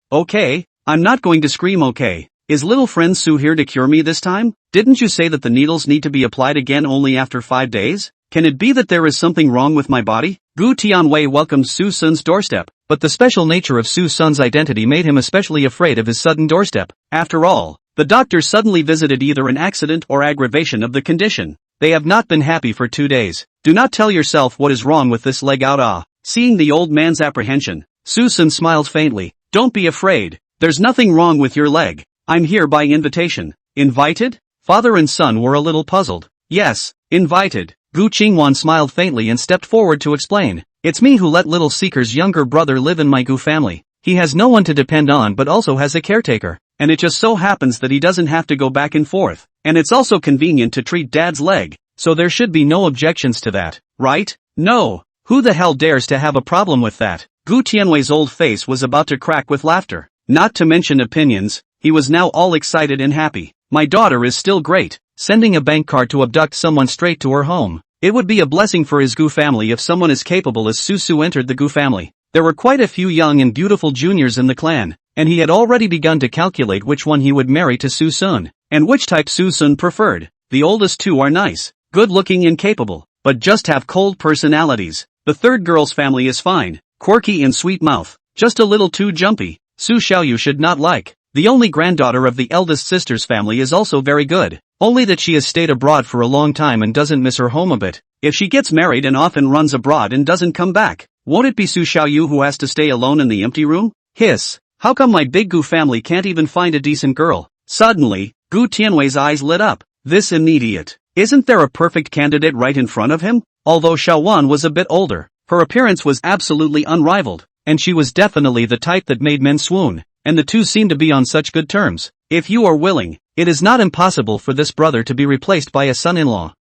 I'm not going to scream okay. Is little friend Su here to cure me this time? Didn't you say that the needles need to be applied again only after 5 days? Can it be that there is something wrong with my body? Gu Tianwei welcomed Su Sun's doorstep, but the special nature of Su Sun's identity made him especially afraid of his sudden doorstep. After all, the doctor suddenly visited either an accident or aggravation of the condition. They have not been happy for 2 days. Do not tell yourself what is wrong with this leg out. Seeing the old man's apprehension, Suson smiled faintly. Don't be afraid. There's nothing wrong with your leg. I'm here by invitation. Invited? Father and son were a little puzzled. Yes, invited. Gu Qingwan smiled faintly and stepped forward to explain. It's me who let little Seeker's younger brother live in my Gu family. He has no one to depend on but also has a caretaker. And it just so happens that he doesn't have to go back and forth. And it's also convenient to treat dad's leg, so there should be no objections to that, right? No. Who the hell dares to have a problem with that? Gu Tianwei's old face was about to crack with laughter. Not to mention opinions, he was now all excited and happy. My daughter is still great. Sending a bank card to abduct someone straight to her home. It would be a blessing for his Gu family if someone as capable as Su entered the Gu family. There were quite a few young and beautiful juniors in the clan, and he had already begun to calculate which one he would marry to Suson, and which type Suson preferred. The oldest two are nice, good-looking and capable, but just have cold personalities. The third girl's family is fine, quirky and sweet mouth, just a little too jumpy. Su Xiaoyu should not like. The only granddaughter of the eldest sister's family is also very good, only that she has stayed abroad for a long time and doesn't miss her home a bit. If she gets married and often runs abroad and doesn't come back, won't it be Su Xiaoyu who has to stay alone in the empty room? Hiss. How come my big Gu family can't even find a decent girl? Suddenly, Gu Tianwei's eyes lit up. This immediate. Isn't there a perfect candidate right in front of him? Although Xiaowan was a bit older, her appearance was absolutely unrivaled, and she was definitely the type that made men swoon, and the two seemed to be on such good terms. If you are willing, it is not impossible for this brother to be replaced by a son-in-law.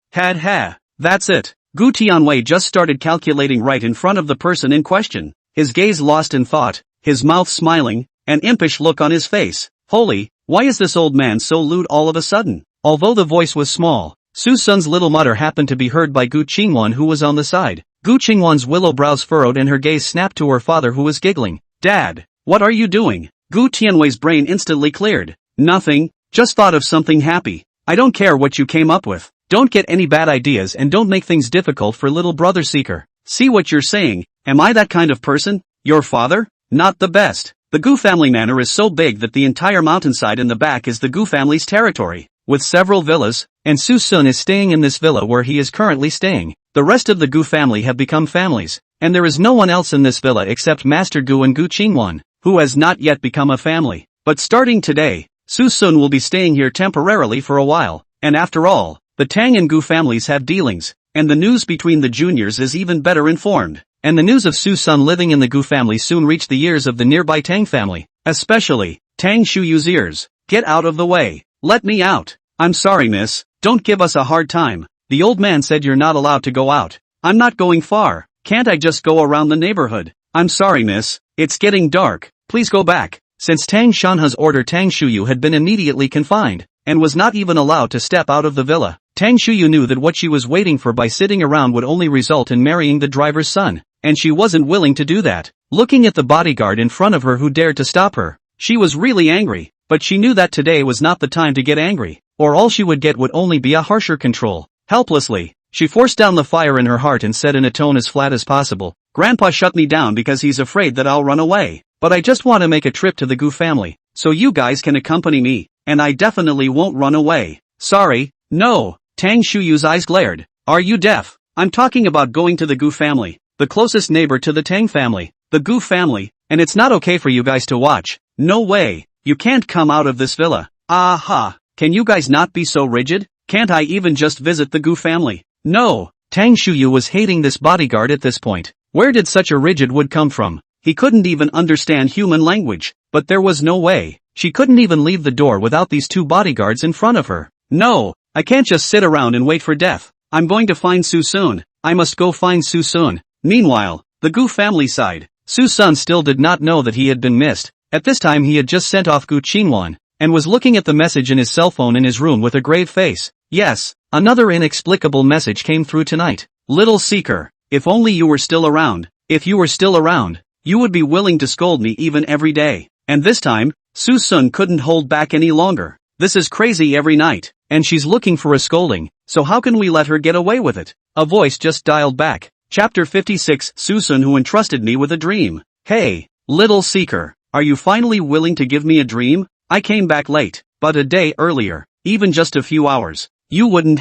That's it. Gu Tianwei just started calculating right in front of the person in question, his gaze lost in thought, his mouth smiling, an impish look on his face. Holy, why is this old man so lewd all of a sudden? Although the voice was small, Suson's little mutter happened to be heard by Gu Qingwan who was on the side. Gu Qingwan's willow brows furrowed and her gaze snapped to her father who was giggling. Dad, what are you doing? Gu Tianwei's brain instantly cleared. Nothing, just thought of something happy. I don't care what you came up with. Don't get any bad ideas and don't make things difficult for little brother Seeker. See what you're saying, am I that kind of person? Your father? Not the best. The Gu family manor is so big that the entire mountainside in the back is the Gu family's territory, with several villas, and Susun is staying in this villa where he is currently staying. The rest of the Gu family have become families, and there is no one else in this villa except Master Gu and Gu Qingwan, who has not yet become a family. But starting today, Susun will be staying here temporarily for a while, and after all, the Tang and Gu families have dealings, and the news between the juniors is even better informed. And the news of Susun living in the Gu family soon reached the ears of the nearby Tang family, especially Tang Shuyu's ears. Get out of the way. Let me out. I'm sorry miss, don't give us a hard time. The old man said you're not allowed to go out. I'm not going far. Can't I just go around the neighborhood? I'm sorry miss, it's getting dark. Please go back. Since Tang Shanha's order, Tang Shuyu had been immediately confined, and was not even allowed to step out of the villa. Tang Shuyu knew that what she was waiting for by sitting around would only result in marrying the driver's son, and she wasn't willing to do that. Looking at the bodyguard in front of her who dared to stop her, she was really angry, but she knew that today was not the time to get angry, or all she would get would only be a harsher control. Helplessly, she forced down the fire in her heart and said in a tone as flat as possible, Grandpa shut me down because he's afraid that I'll run away. but I just want to make a trip to the Gu family, so you guys can accompany me, and I definitely won't run away. Sorry, no. Tang Shuyu's eyes glared. Are you deaf? I'm talking about going to the Gu family, the closest neighbor to the Tang family, the Gu family, and it's not okay for you guys to watch. No way. You can't come out of this villa. Aha. Can you guys not be so rigid? Can't I even just visit the Gu family? No. Tang Shuyu was hating this bodyguard at this point. Where did such a rigid wood come from? He couldn't even understand human language, but there was no way. She couldn't even leave the door without these two bodyguards in front of her. No, I can't just sit around and wait for death. I'm going to find Suson. I must go find Suson. Meanwhile, the Gu family side, Suson still did not know that he had been missed. At this time he had just sent off Gu Qingwan, and was looking at the message in his cell phone in his room with a grave face. Yes, another inexplicable message came through tonight. Little seeker, if only you were still around. If you were still around, you would be willing to scold me even every day. And this time, Suson couldn't hold back any longer. This is crazy every night, and she's looking for a scolding, so how can we let her get away with it? A voice just dialed back. Chapter 56, Suson who entrusted me with a dream. Hey, little seeker, are you finally willing to give me a dream? I came back late, but a day earlier, even just a few hours. You wouldn't.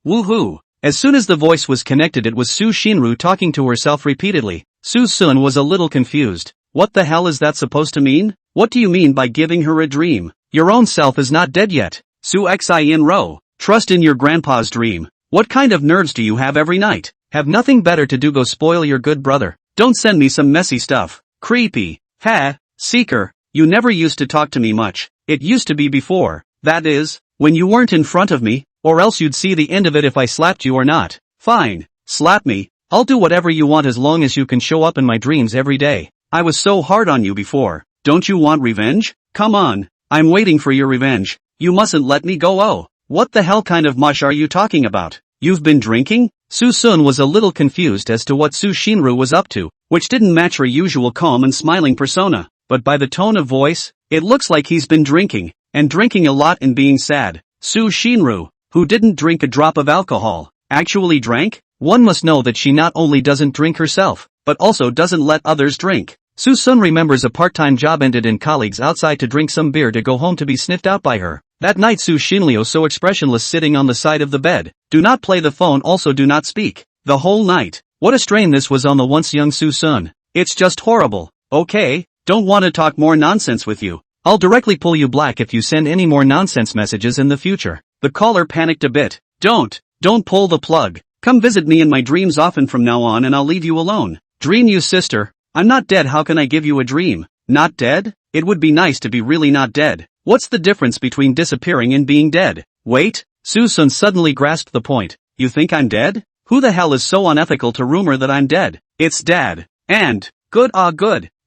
Woohoo. As soon as the voice was connected, it was Su Shinru talking to herself repeatedly. Suson was a little confused. What the hell is that supposed to mean? What do you mean by giving her a dream? Your own self is not dead yet. Su Xin Ro. Trust in your grandpa's dream. What kind of nerves do you have every night? Have nothing better to do, go spoil your good brother. Don't send me some messy stuff. Creepy. Ha, seeker, you never used to talk to me much. It used to be before. That is, when you weren't in front of me, or else you'd see the end of it if I slapped you or not. Fine, slap me. I'll do whatever you want as long as you can show up in my dreams every day. I was so hard on you before. Don't you want revenge? Come on, I'm waiting for your revenge. You mustn't let me go. Oh, what the hell kind of mush are you talking about? You've been drinking? Suson was a little confused as to what Su Shinru was up to, which didn't match her usual calm and smiling persona, but by the tone of voice, it looks like he's been drinking, and drinking a lot and being sad. Su Shinru, who didn't drink a drop of alcohol, actually drank? One must know that she not only doesn't drink herself, but also doesn't let others drink. Suson remembers a part-time job ended in colleagues outside to drink some beer to go home to be sniffed out by her. That night Su Shinliu so expressionless sitting on the side of the bed. Do not play the phone, also do not speak. The whole night. What a strain this was on the once young Suson. It's just horrible. Okay, don't want to talk more nonsense with you. I'll directly pull you black if you send any more nonsense messages in the future. The caller panicked a bit. Don't pull the plug. Come visit me in my dreams often from now on and I'll leave you alone. Dream you sister. I'm not dead, how can I give you a dream? Not dead? It would be nice to be really not dead. What's the difference between disappearing and being dead? Wait, Suson suddenly grasped the point. You think I'm dead? Who the hell is so unethical to rumor that I'm dead? It's Dad. And, good.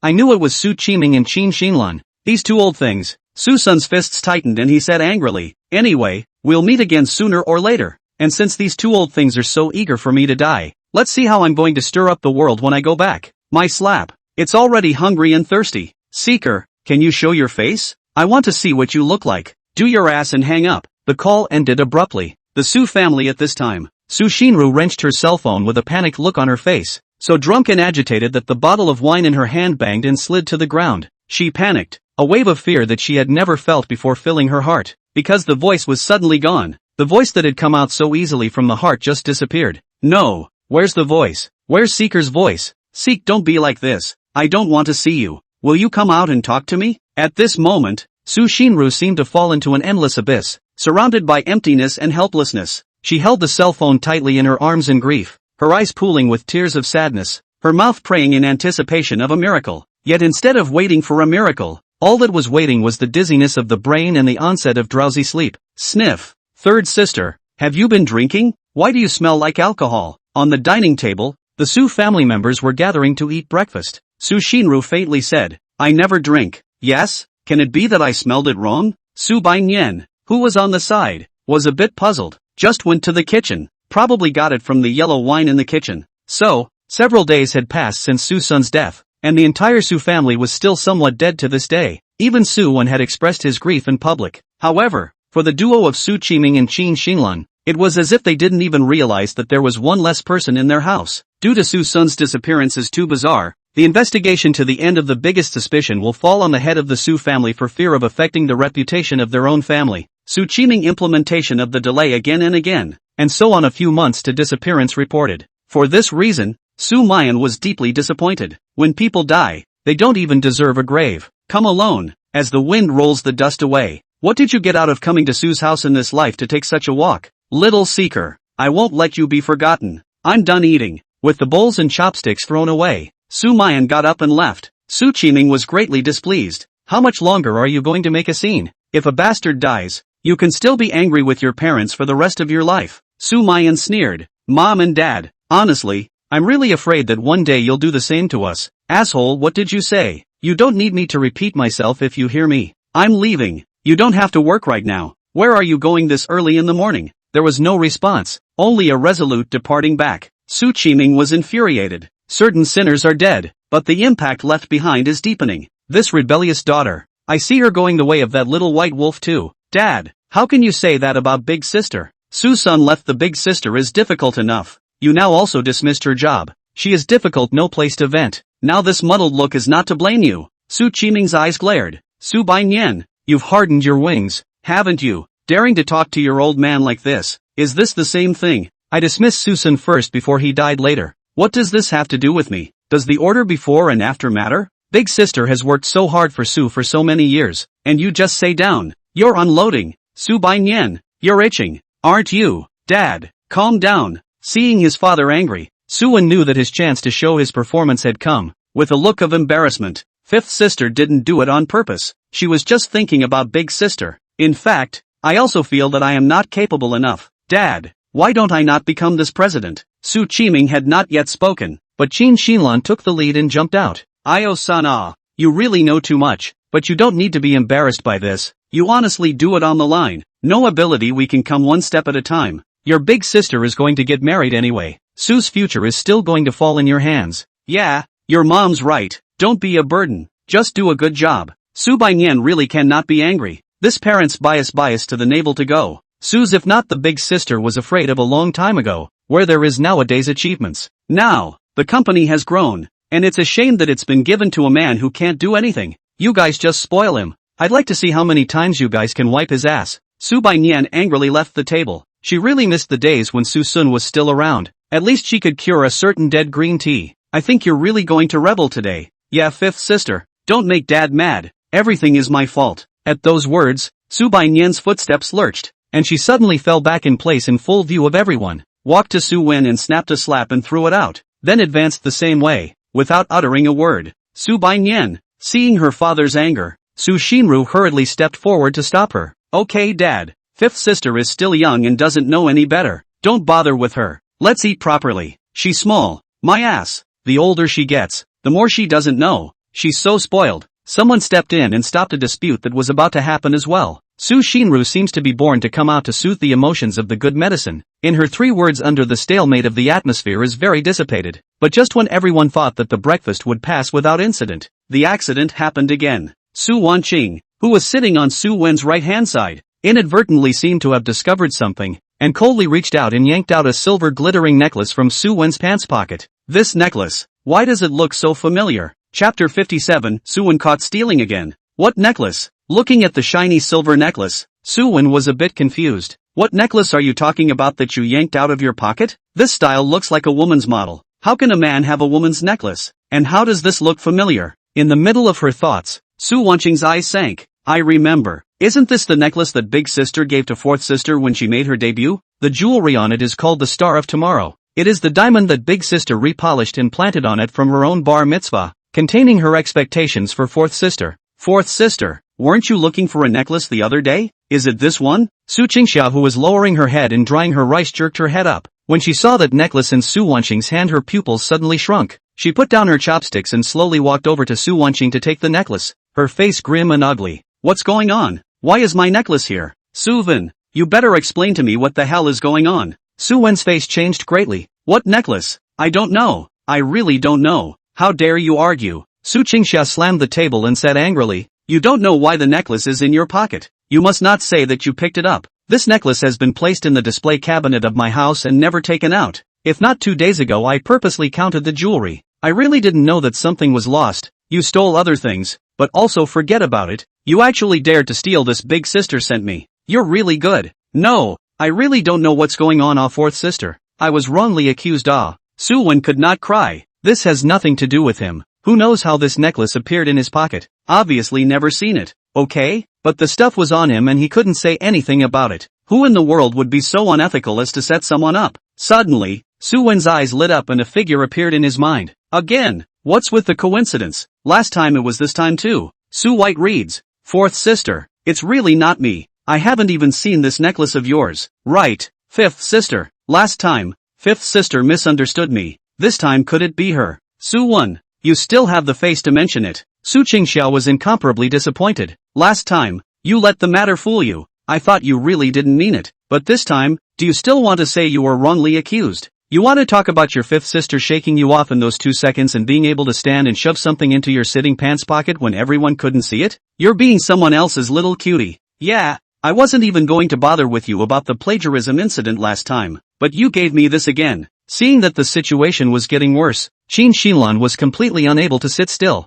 I knew it was Su Qiming and Qin Xinlan. These two old things. Suson's fists tightened and he said angrily, anyway, we'll meet again sooner or later. And since these two old things are so eager for me to die, let's see how I'm going to stir up the world when I go back. My slap. It's already hungry and thirsty. Seeker, can you show your face? I want to see what you look like. Do your ass and hang up. The call ended abruptly. The Su family at this time. Su Shinru wrenched her cell phone with a panicked look on her face, so drunk and agitated that the bottle of wine in her hand banged and slid to the ground. She panicked, a wave of fear that she had never felt before filling her heart, because the voice was suddenly gone. The voice that had come out so easily from the heart just disappeared. No, where's the voice? Where's Seeker's voice? Seek, don't be like this. I don't want to see you. Will you come out and talk to me? At this moment, Su Shinru seemed to fall into an endless abyss, surrounded by emptiness and helplessness. She held the cell phone tightly in her arms in grief, her eyes pooling with tears of sadness, her mouth praying in anticipation of a miracle. Yet instead of waiting for a miracle, all that was waiting was the dizziness of the brain and the onset of drowsy sleep. Sniff. Third sister, have you been drinking? Why do you smell like alcohol? On the dining table, the Su family members were gathering to eat breakfast. Su Shinru faintly said, I never drink. Yes? Can it be that I smelled it wrong? Su Baiyan, who was on the side, was a bit puzzled. Just went to the kitchen. Probably got it from the yellow wine in the kitchen. So, several days had passed since Suson's death, and the entire Su family was still somewhat dead to this day. Even Suyen had expressed his grief in public. However, for the duo of Su Qiming and Qin Xinlan, it was as if they didn't even realize that there was one less person in their house. Due to Suson's disappearance as too bizarre, The investigation to the end of the biggest suspicion will fall on the head of the Su family for fear of affecting the reputation of their own family. Su Qiming implementation of the delay again and again, and so on a few months to disappearance reported. For this reason, Sumayan was deeply disappointed. When people die, they don't even deserve a grave. Come alone, as the wind rolls the dust away. What did you get out of coming to Su's house in this life to take such a walk? Little seeker, I won't let you be forgotten. I'm done eating. With the bowls and chopsticks thrown away, Sumayan got up and left. Su Qiming was greatly displeased. How much longer are you going to make a scene? If a bastard dies, you can still be angry with your parents for the rest of your life. Sumayan sneered. Mom and Dad, honestly, I'm really afraid that one day you'll do the same to us. Asshole, what did you say? You don't need me to repeat myself if you hear me. I'm leaving. You don't have to work right now. Where are you going this early in the morning? There was no response, only a resolute departing back. Su Qiming was infuriated. Certain sinners are dead, but the impact left behind is deepening. This rebellious daughter, I see her going the way of that little white wolf too. Dad, how can you say that about big sister? Suson left the big sister is difficult enough. You now also dismissed her job. She is difficult, no place to vent. Now this muddled look is not to blame you. Su Qiming's eyes glared. Su Baiyan, you've hardened your wings, haven't you? Daring to talk to your old man like this. Is this the same thing? I dismissed Suson first before he died later. What does this have to do with me? Does the order before and after matter? Big sister has worked so hard for Su for so many years, and you just say down. You're unloading. Su Baiyan, you're itching, aren't you? Dad, calm down. Seeing his father angry, Suen knew that his chance to show his performance had come. With a look of embarrassment, fifth sister didn't do it on purpose. She was just thinking about big sister. In fact, I also feel that I am not capable enough. Dad, why don't I not become this president? Su Qiming had not yet spoken, but Qin Xinlan took the lead and jumped out. Io-san, you really know too much, but you don't need to be embarrassed by this. You honestly do it on the line. No ability, we can come one step at a time. Your big sister is going to get married anyway. Su's future is still going to fall in your hands. Yeah, your mom's right. Don't be a burden. Just do a good job. Su Baiyan really cannot be angry. This parent's bias to the navel to go. Su's if not the big sister was afraid of a long time ago, where there is nowadays achievements. Now, the company has grown, and it's a shame that it's been given to a man who can't do anything. You guys just spoil him. I'd like to see how many times you guys can wipe his ass. Su Baiyan angrily left the table. She really missed the days when Suson was still around. At least she could cure a certain dead green tea. I think you're really going to rebel today. Yeah, fifth sister, don't make Dad mad. Everything is my fault. At those words, Su Baiyan's footsteps lurched, and she suddenly fell back in place in full view of everyone. Walked to Suen and snapped a slap and threw it out, then advanced the same way, without uttering a word. Su Baiyan, seeing her father's anger, Su Xinru hurriedly stepped forward to stop her. Okay, Dad, fifth sister is still young and doesn't know any better. Don't bother with her. Let's eat properly. She's small. My ass. The older she gets, the more she doesn't know. She's so spoiled. Someone stepped in and stopped a dispute that was about to happen as well. Su Xinru seems to be born to come out to soothe the emotions of the good medicine. In her 3 words under the stalemate of the atmosphere is very dissipated. But just when everyone thought that the breakfast would pass without incident, the accident happened again. Su Wanqing, who was sitting on Su Wen's right-hand side, inadvertently seemed to have discovered something, and coldly reached out and yanked out a silver glittering necklace from Su Wen's pants pocket. This necklace, why does it look so familiar? Chapter 57, Suyen caught stealing again. What necklace? Looking at the shiny silver necklace, Suyen was a bit confused. What necklace are you talking about that you yanked out of your pocket? This style looks like a woman's model. How can a man have a woman's necklace? And how does this look familiar? In the middle of her thoughts, Su Wanqing's eyes sank. I remember. Isn't this the necklace that big sister gave to fourth sister when she made her debut? The jewelry on it is called the Star of Tomorrow. It is the diamond that big sister repolished and planted on it from her own bar mitzvah, containing her expectations for fourth sister. Fourth sister, weren't you looking for a necklace the other day? Is it this one? Su Qingxia, who was lowering her head and drying her rice, jerked her head up. When she saw that necklace in Su Wanqing's hand, her pupils suddenly shrunk. She put down her chopsticks and slowly walked over to Su Wanqing to take the necklace, her face grim and ugly. What's going on? Why is my necklace here? Suven, you better explain to me what the hell is going on. Suwen's face changed greatly. What necklace? I don't know. I really don't know. How dare you argue? Su Qingxia slammed the table and said angrily, you don't know why the necklace is in your pocket. You must not say that you picked it up. This necklace has been placed in the display cabinet of my house and never taken out. If not 2 days ago I purposely counted the jewelry. I really didn't know that something was lost. You stole other things, but also forget about it. You actually dared to steal this big sister sent me. You're really good. No, I really don't know what's going on, fourth sister. I was wrongly accused. Suyen could not cry. This has nothing to do with him. Who knows how this necklace appeared in his pocket? Obviously never seen it. Okay? But the stuff was on him and he couldn't say anything about it. Who in the world would be so unethical as to set someone up? Suddenly, Suyen's eyes lit up and a figure appeared in his mind. Again, what's with the coincidence? Last time it was this time too. Su White reads, fourth sister, it's really not me. I haven't even seen this necklace of yours. Right, fifth sister. Last time, fifth sister misunderstood me. This time could it be her? Suyen, you still have the face to mention it. Su Qingxiao was incomparably disappointed. Last time, you let the matter fool you. I thought you really didn't mean it. But this time, do you still want to say you were wrongly accused? You want to talk about your fifth sister shaking you off in those 2 seconds and being able to stand and shove something into your sitting pants pocket when everyone couldn't see it? You're being someone else's little cutie. Yeah, I wasn't even going to bother with you about the plagiarism incident last time, but you gave me this again. Seeing that the situation was getting worse, Qin Xinlan was completely unable to sit still.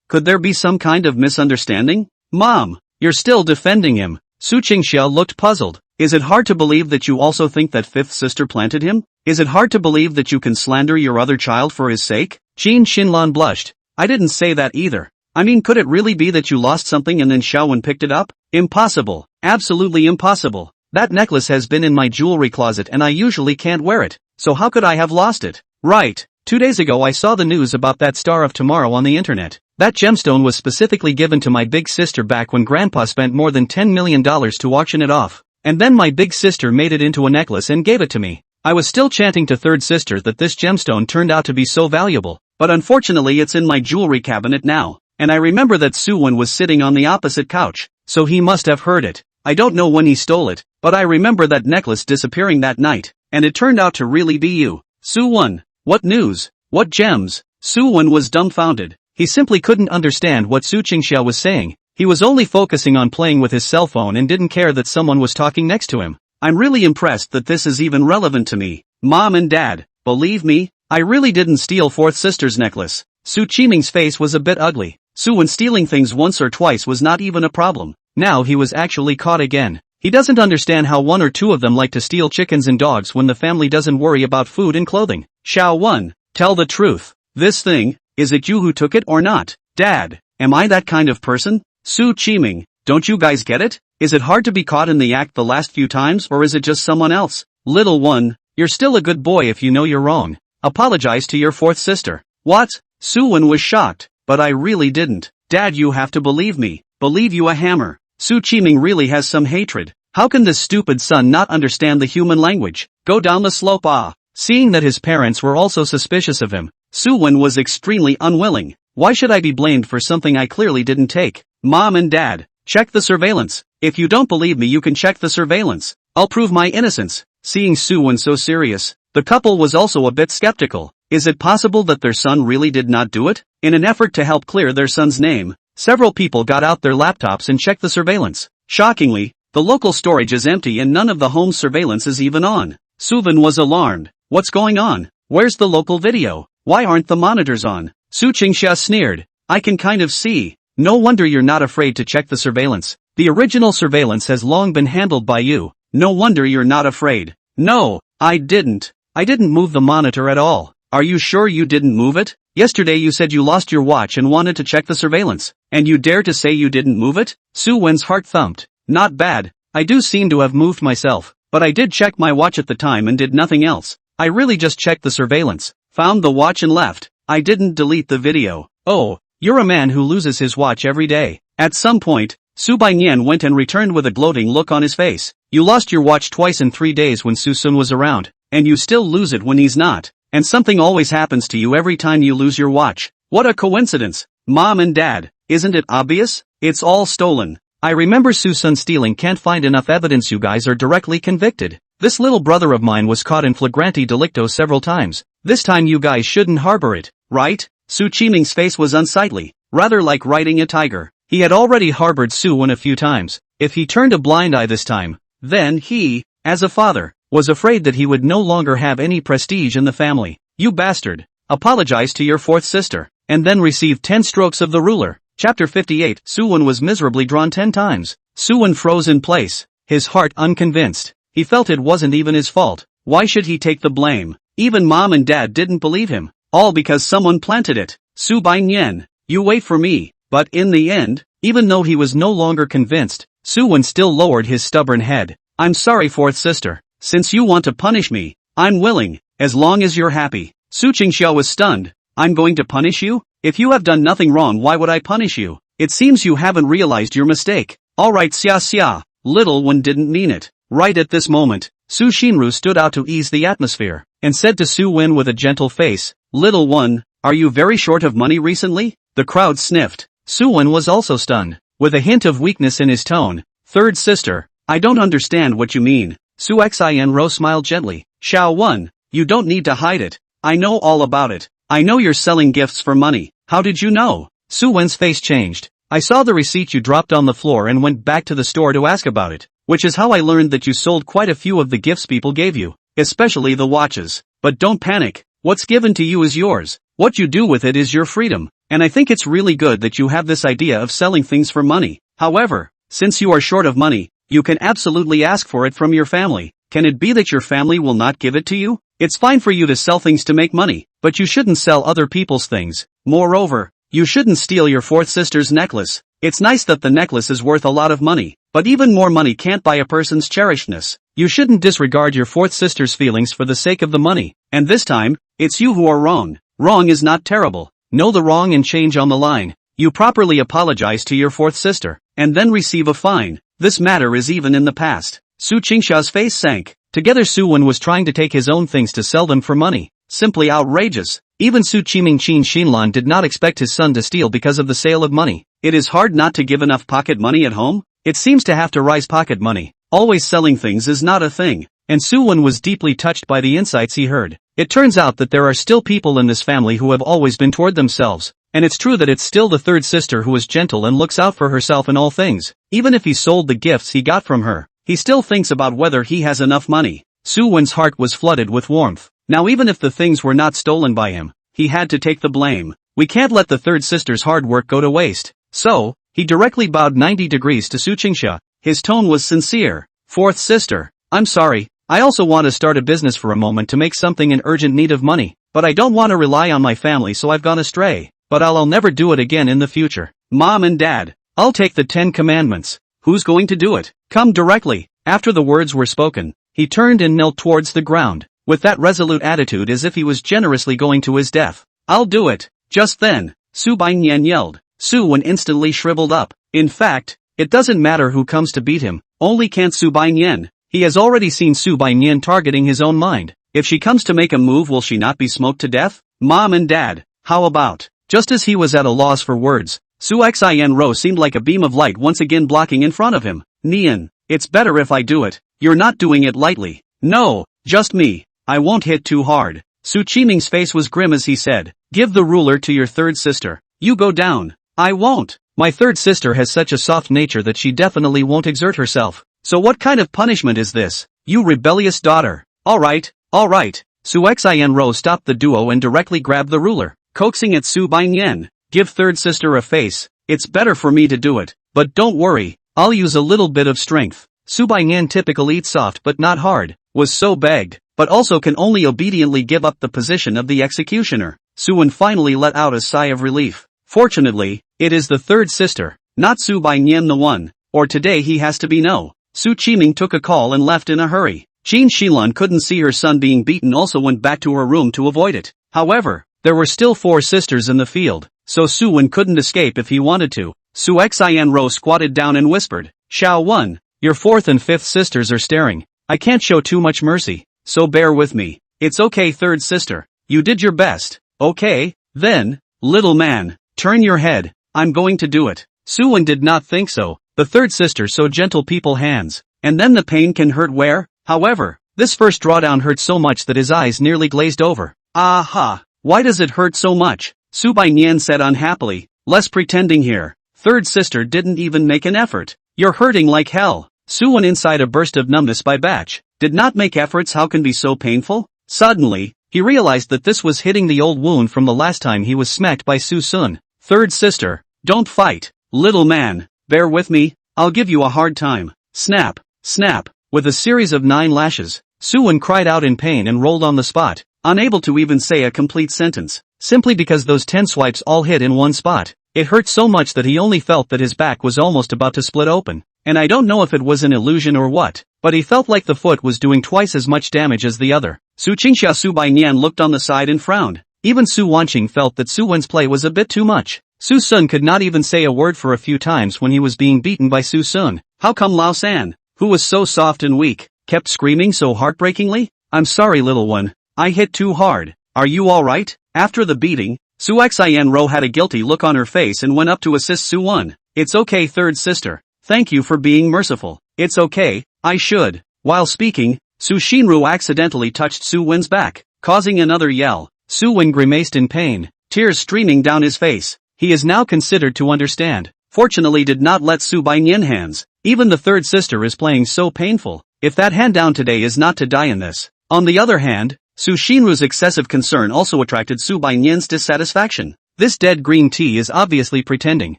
Could there be some kind of misunderstanding? Mom, you're still defending him. Su Qingxiao looked puzzled. Is it hard to believe that you also think that fifth sister planted him? Is it hard to believe that you can slander your other child for his sake? Qin Xinlan blushed. I didn't say that either. I mean, could it really be that you lost something and then Xiaowen picked it up? Impossible. Absolutely impossible. That necklace has been in my jewelry closet and I usually can't wear it, so how could I have lost it? Right. 2 days ago I saw the news about that Star of Tomorrow on the internet. That gemstone was specifically given to my big sister back when Grandpa spent more than $10 million to auction it off. And then my big sister made it into a necklace and gave it to me. I was still chanting to third sister that this gemstone turned out to be so valuable, but unfortunately it's in my jewelry cabinet now. And I remember that Suwen was sitting on the opposite couch, so he must have heard it. I don't know when he stole it, but I remember that necklace disappearing that night, and it turned out to really be you. Suwen, what news? What gems? Suwen was dumbfounded. He simply couldn't understand what Su Qingxiao was saying. He was only focusing on playing with his cell phone and didn't care that someone was talking next to him. I'm really impressed that this is even relevant to me. Mom and Dad, believe me, I really didn't steal fourth sister's necklace. Su Qiming's face was a bit ugly. Suwen stealing things once or twice was not even a problem. Now he was actually caught again. He doesn't understand how 1 or 2 of them like to steal chickens and dogs when the family doesn't worry about food and clothing. Xiaowen, tell the truth. This thing, is it you who took it or not? Dad, am I that kind of person? Su Qiming, don't you guys get it? Is it hard to be caught in the act the last few times or is it just someone else? Little one, you're still a good boy if you know you're wrong. Apologize to your fourth sister. What? Suwen was shocked, but I really didn't. Dad, you have to believe me. Believe you a hammer. Su Qiming really has some hatred. How can this stupid son not understand the human language? Go down the slope. Seeing that his parents were also suspicious of him, Suwen was extremely unwilling. Why should I be blamed for something I clearly didn't take? Mom and Dad, check the surveillance. If you don't believe me, you can check the surveillance. I'll prove my innocence. Seeing Suwen so serious, the couple was also a bit skeptical. Is it possible that their son really did not do it? In an effort to help clear their son's name, several people got out their laptops and checked the surveillance. Shockingly, the local storage is empty and none of the home surveillance is even on. Suven was alarmed. What's going on? Where's the local video? Why aren't the monitors on? Su Qingxia sneered. I can kind of see. No wonder you're not afraid to check the surveillance. The original surveillance has long been handled by you. No wonder you're not afraid. No, I didn't. I didn't move the monitor at all. Are you sure you didn't move it? Yesterday you said you lost your watch and wanted to check the surveillance. And you dare to say you didn't move it? Su Wen's heart thumped. Not bad. I do seem to have moved myself. But I did check my watch at the time and did nothing else. I really just checked the surveillance, found the watch and left. I didn't delete the video. Oh, you're a man who loses his watch every day. At some point, Su Baiyan went and returned with a gloating look on his face. You lost your watch twice in 3 days when Suson was around, and you still lose it when he's not. And something always happens to you every time you lose your watch. What a coincidence. Mom and Dad, isn't it obvious? It's all stolen. I remember Suson stealing, can't find enough evidence. You guys are directly convicted. This little brother of mine was caught in flagrante delicto several times. This time you guys shouldn't harbor it, right? Su Qiming's face was unsightly, rather like riding a tiger. He had already harbored Suwen a few times. If he turned a blind eye this time, then he, as a father, was afraid that he would no longer have any prestige in the family. You bastard. apologize to your fourth sister, and then receive 10 strokes of the ruler. Chapter 58. Suyen was miserably drawn 10 times. Suyen froze in place, his heart unconvinced. He felt it wasn't even his fault. Why should he take the blame? Even mom and dad didn't believe him. All because someone planted it. Subayan, you wait for me. But in the end, even though he was no longer convinced, Suyen still lowered his stubborn head. I'm sorry, fourth sister. Since you want to punish me, I'm willing, as long as you're happy. Su Qingxiao was stunned. I'm going to punish you? If you have done nothing wrong, why would I punish you? It seems you haven't realized your mistake. Alright, xia. Little one didn't mean it. Right at this moment, Su Xinru stood out to ease the atmosphere, and said to Su Wen with a gentle face, Little one, are you very short of money recently? The crowd sniffed. Su Wen was also stunned, with a hint of weakness in his tone. Third sister, I don't understand what you mean. Su Xianro smiled gently. Xiao Wen, you don't need to hide it. I know all about it. I know you're selling gifts for money. How did you know? Su Wen's face changed. I saw the receipt you dropped on the floor and went back to the store to ask about it, which is how I learned that you sold quite a few of the gifts people gave you, especially the watches. But don't panic. What's given to you is yours. What you do with it is your freedom. And I think it's really good that you have this idea of selling things for money. However, since you are short of money, you can absolutely ask for it from your family. Can it be that your family will not give it to you? It's fine for you to sell things to make money, but you shouldn't sell other people's things. Moreover, you shouldn't steal your fourth sister's necklace. It's nice that the necklace is worth a lot of money, but even more money can't buy a person's cherishedness. You shouldn't disregard your fourth sister's feelings for the sake of the money. And this time, it's you who are wrong. Wrong is not terrible. Know the wrong and change on the line. You properly apologize to your fourth sister, and then receive a fine. This matter is even in the past. Su Qingxiao's face sank. Together Suwen was trying to take his own things to sell them for money. Simply outrageous. Even Su Qiming Qin Xinlan did not expect his son to steal because of the sale of money. It is hard not to give enough pocket money at home. It seems to have to rise pocket money. Always selling things is not a thing. And Suwen was deeply touched by the insights he heard. It turns out that there are still people in this family who have always been toward themselves. And it's true that it's still the third sister who is gentle and looks out for herself in all things. Even if he sold the gifts he got from her, he still thinks about whether he has enough money. Suwen's heart was flooded with warmth. Now even if the things were not stolen by him, he had to take the blame. We can't let the third sister's hard work go to waste. So, he directly bowed 90 degrees to Su Qingxia. His tone was sincere. Fourth sister, I'm sorry. I also want to start a business for a moment to make something in urgent need of money. But I don't want to rely on my family, so I've gone astray. But I'll never do it again in the future. Mom and Dad, I'll take the 10 commandments. Who's going to do it? Come directly. After the words were spoken, he turned and knelt towards the ground, with that resolute attitude as if he was generously going to his death. I'll do it. Just then, Su Baiyan yelled. Suwen instantly shriveled up. In fact, it doesn't matter who comes to beat him, only can't Su Baiyan. He has already seen Su Baiyan targeting his own mind. If she comes to make a move, will she not be smoked to death? Mom and Dad, how about? Just as he was at a loss for words, Su Xianro seemed like a beam of light once again blocking in front of him. Nian, it's better if I do it. You're not doing it lightly. No, just me. I won't hit too hard. Su Qiming's face was grim as he said, give the ruler to your third sister. You go down. I won't. My third sister has such a soft nature that she definitely won't exert herself. So what kind of punishment is this? You rebellious daughter. Alright. Su Xianro stopped the duo and directly grabbed the ruler, coaxing at Su Baiyan. Give third sister a face. It's better for me to do it. But don't worry, I'll use a little bit of strength. Su Baiyan, typical eat soft but not hard, was so begged, but also can only obediently give up the position of the executioner. Suwen finally let out a sigh of relief. Fortunately, it is the third sister, not Su Baiyan the one, or today he has to be no. Su Qiming took a call and left in a hurry. Qin Shilan couldn't see her son being beaten, also went back to her room to avoid it. However, there were still 4 sisters in the field, so Suwen couldn't escape if he wanted to. Su Xianro squatted down and whispered, Xiao Wen, your 4th and 5th sisters are staring. I can't show too much mercy, so bear with me. It's okay, third sister. You did your best. Okay, then, little man, turn your head. I'm going to do it. Suwen did not think so. The third sister so gentle people hands, and then the pain can hurt where? However, this first drawdown hurt so much that his eyes nearly glazed over. Aha, why does it hurt so much? Su Baiyan said unhappily, less pretending here. Third sister didn't even make an effort. You're hurting like hell. Suwen inside a burst of numbness by batch. Did not make efforts, how can be so painful? Suddenly, He realized that this was hitting the old wound from the last time he was smacked by Suson. Third sister, don't fight. Little man, bear with me, I'll give you a hard time. Snap, snap. With a series of 9 lashes, Suyen cried out in pain and rolled on the spot, unable to even say a complete sentence, simply because those 10 swipes all hit in one spot. It hurt so much that he only felt that his back was almost about to split open, and I don't know if it was an illusion or what, but he felt like the foot was doing twice as much damage as the other. Su Qingxia Su Baiyan looked on the side and frowned. Even Su Wanqing felt that Su Wen's play was a bit too much. Su Sun could not even say a word for a few times when he was being beaten by Su Sun. How come Lao San, who was so soft and weak, kept screaming so heartbreakingly? I'm sorry little one, I hit too hard. Are you alright? After the beating, Su Xian Ro had a guilty look on her face and went up to assist Su Wen. It's okay third sister, thank you for being merciful. It's okay, I should. While speaking, Su Xinru accidentally touched Su Wen's back, causing another yell. Su Wen grimaced in pain, tears streaming down his face. He is now considered to understand. Fortunately did not let Su Baiyan hands. Even the third sister is playing so painful. If that hand down today is not to die in this. On the other hand, Su Xinru's excessive concern also attracted Su Baiyan's dissatisfaction. This dead green tea is obviously pretending.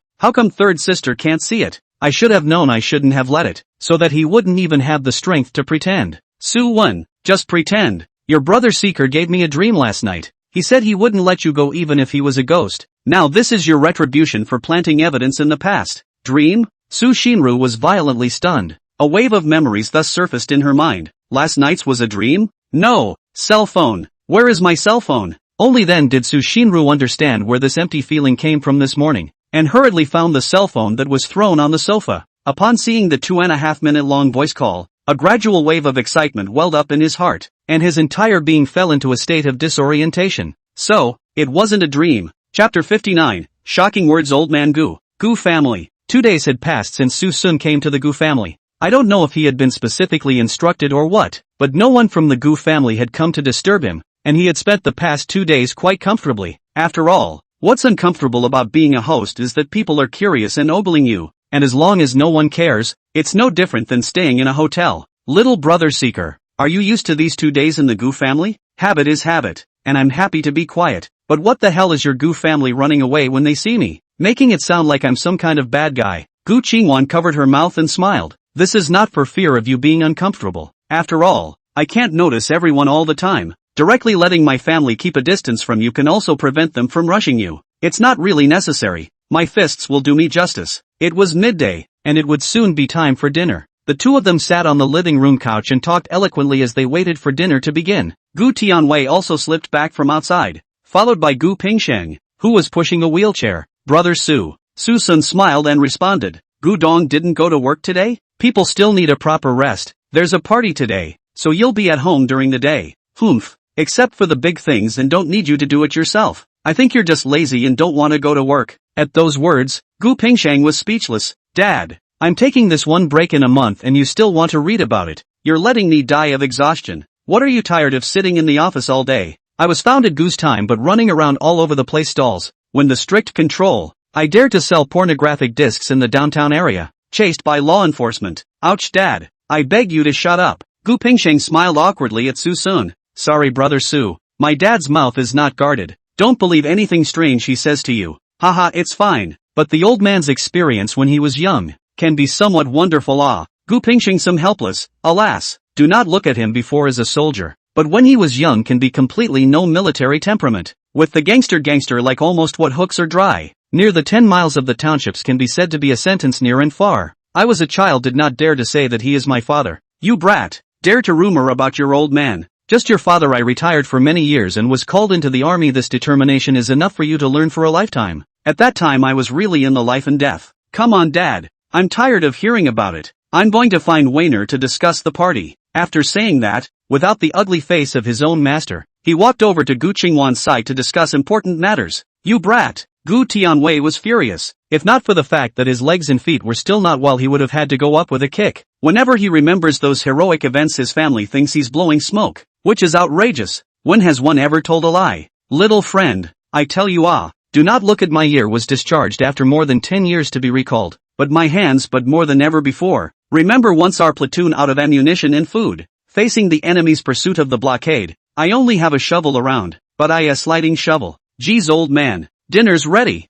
How come third sister can't see it? I should have known I shouldn't have let it, so that he wouldn't even have the strength to pretend. Su Wen, just pretend. Your brother Seeker gave me a dream last night. He said he wouldn't let you go even if he was a ghost. Now this is your retribution for planting evidence in the past. Dream? Su Xinru was violently stunned. A wave of memories thus surfaced in her mind. Last night's was a dream? No. Cell phone. Where is my cell phone? Only then did Su Xinru understand where this empty feeling came from this morning, and hurriedly found the cell phone that was thrown on the sofa. Upon seeing the 2.5-minute long voice call, a gradual wave of excitement welled up in his heart, and his entire being fell into a state of disorientation. So, it wasn't a dream. Chapter 59, Shocking Words Old Man Gu. Gu family. 2 days had passed since Su Sun came to the Gu family. I don't know if he had been specifically instructed or what, but no one from the Gu family had come to disturb him, and he had spent the past 2 days quite comfortably. After all, what's uncomfortable about being a host is that people are curious and ogling you, and as long as no one cares, it's no different than staying in a hotel. Little brother Seeker, are you used to these 2 days in the Gu family? Habit is habit, and I'm happy to be quiet, but what the hell is your Gu family running away when they see me? Making it sound like I'm some kind of bad guy. Gu Qingwan covered her mouth and smiled. This is not for fear of you being uncomfortable. After all, I can't notice everyone all the time. Directly letting my family keep a distance from you can also prevent them from rushing you. It's not really necessary. My fists will do me justice. It was midday, and it would soon be time for dinner. The two of them sat on the living room couch and talked eloquently as they waited for dinner to begin. Gu Tianwei also slipped back from outside, followed by Gu Pingsheng, who was pushing a wheelchair. Brother Su. Suson smiled and responded. Gu Dong didn't go to work today? People still need a proper rest. There's a party today, so you'll be at home during the day. Humph. Except for the big things and don't need you to do it yourself. I think you're just lazy and don't want to go to work. At those words, Gu Pingsheng was speechless. Dad, I'm taking this one break in a month and you still want to read about it. You're letting me die of exhaustion. What are you tired of sitting in the office all day? I was found at Gu's time but running around all over the place stalls. When the strict control, I dared to sell pornographic discs in the downtown area. Chased by law enforcement. Ouch Dad, I beg you to shut up. Gu Pingsheng smiled awkwardly at Su Sun. Sorry brother Su, my dad's mouth is not guarded. Don't believe anything strange he says to you. Haha it's fine, but the old man's experience when he was young can be somewhat wonderful. Gu Pingsheng some helpless, alas, do not look at him before as a soldier, but when he was young can be completely no military temperament. With the gangster like almost what hooks are dry. Near the 10 miles of the townships can be said to be a sentence near and far. I was a child did not dare to say that he is my father. You brat, dare to rumor about your old man. Just your father. I retired for many years and was called into the army. This determination is enough for you to learn for a lifetime. At that time I was really in the life and death. Come on Dad, I'm tired of hearing about it. I'm going to find Wayner to discuss the party. After saying that, without the ugly face of his own master, he walked over to Gu Qingwan's side to discuss important matters. You brat! Gu Tianwei was furious. If not for the fact that his legs and feet were still not well, he would have had to go up with a kick. Whenever he remembers those heroic events, his family thinks he's blowing smoke, which is outrageous. When has one ever told a lie? Little friend, I tell you do not look at my ear. Was discharged after more than 10 years to be recalled, but my hands but more than ever before. Remember once our platoon out of ammunition and food, facing the enemy's pursuit of the blockade, I only have a shovel around, but I a sliding shovel. Geez old man, dinner's ready.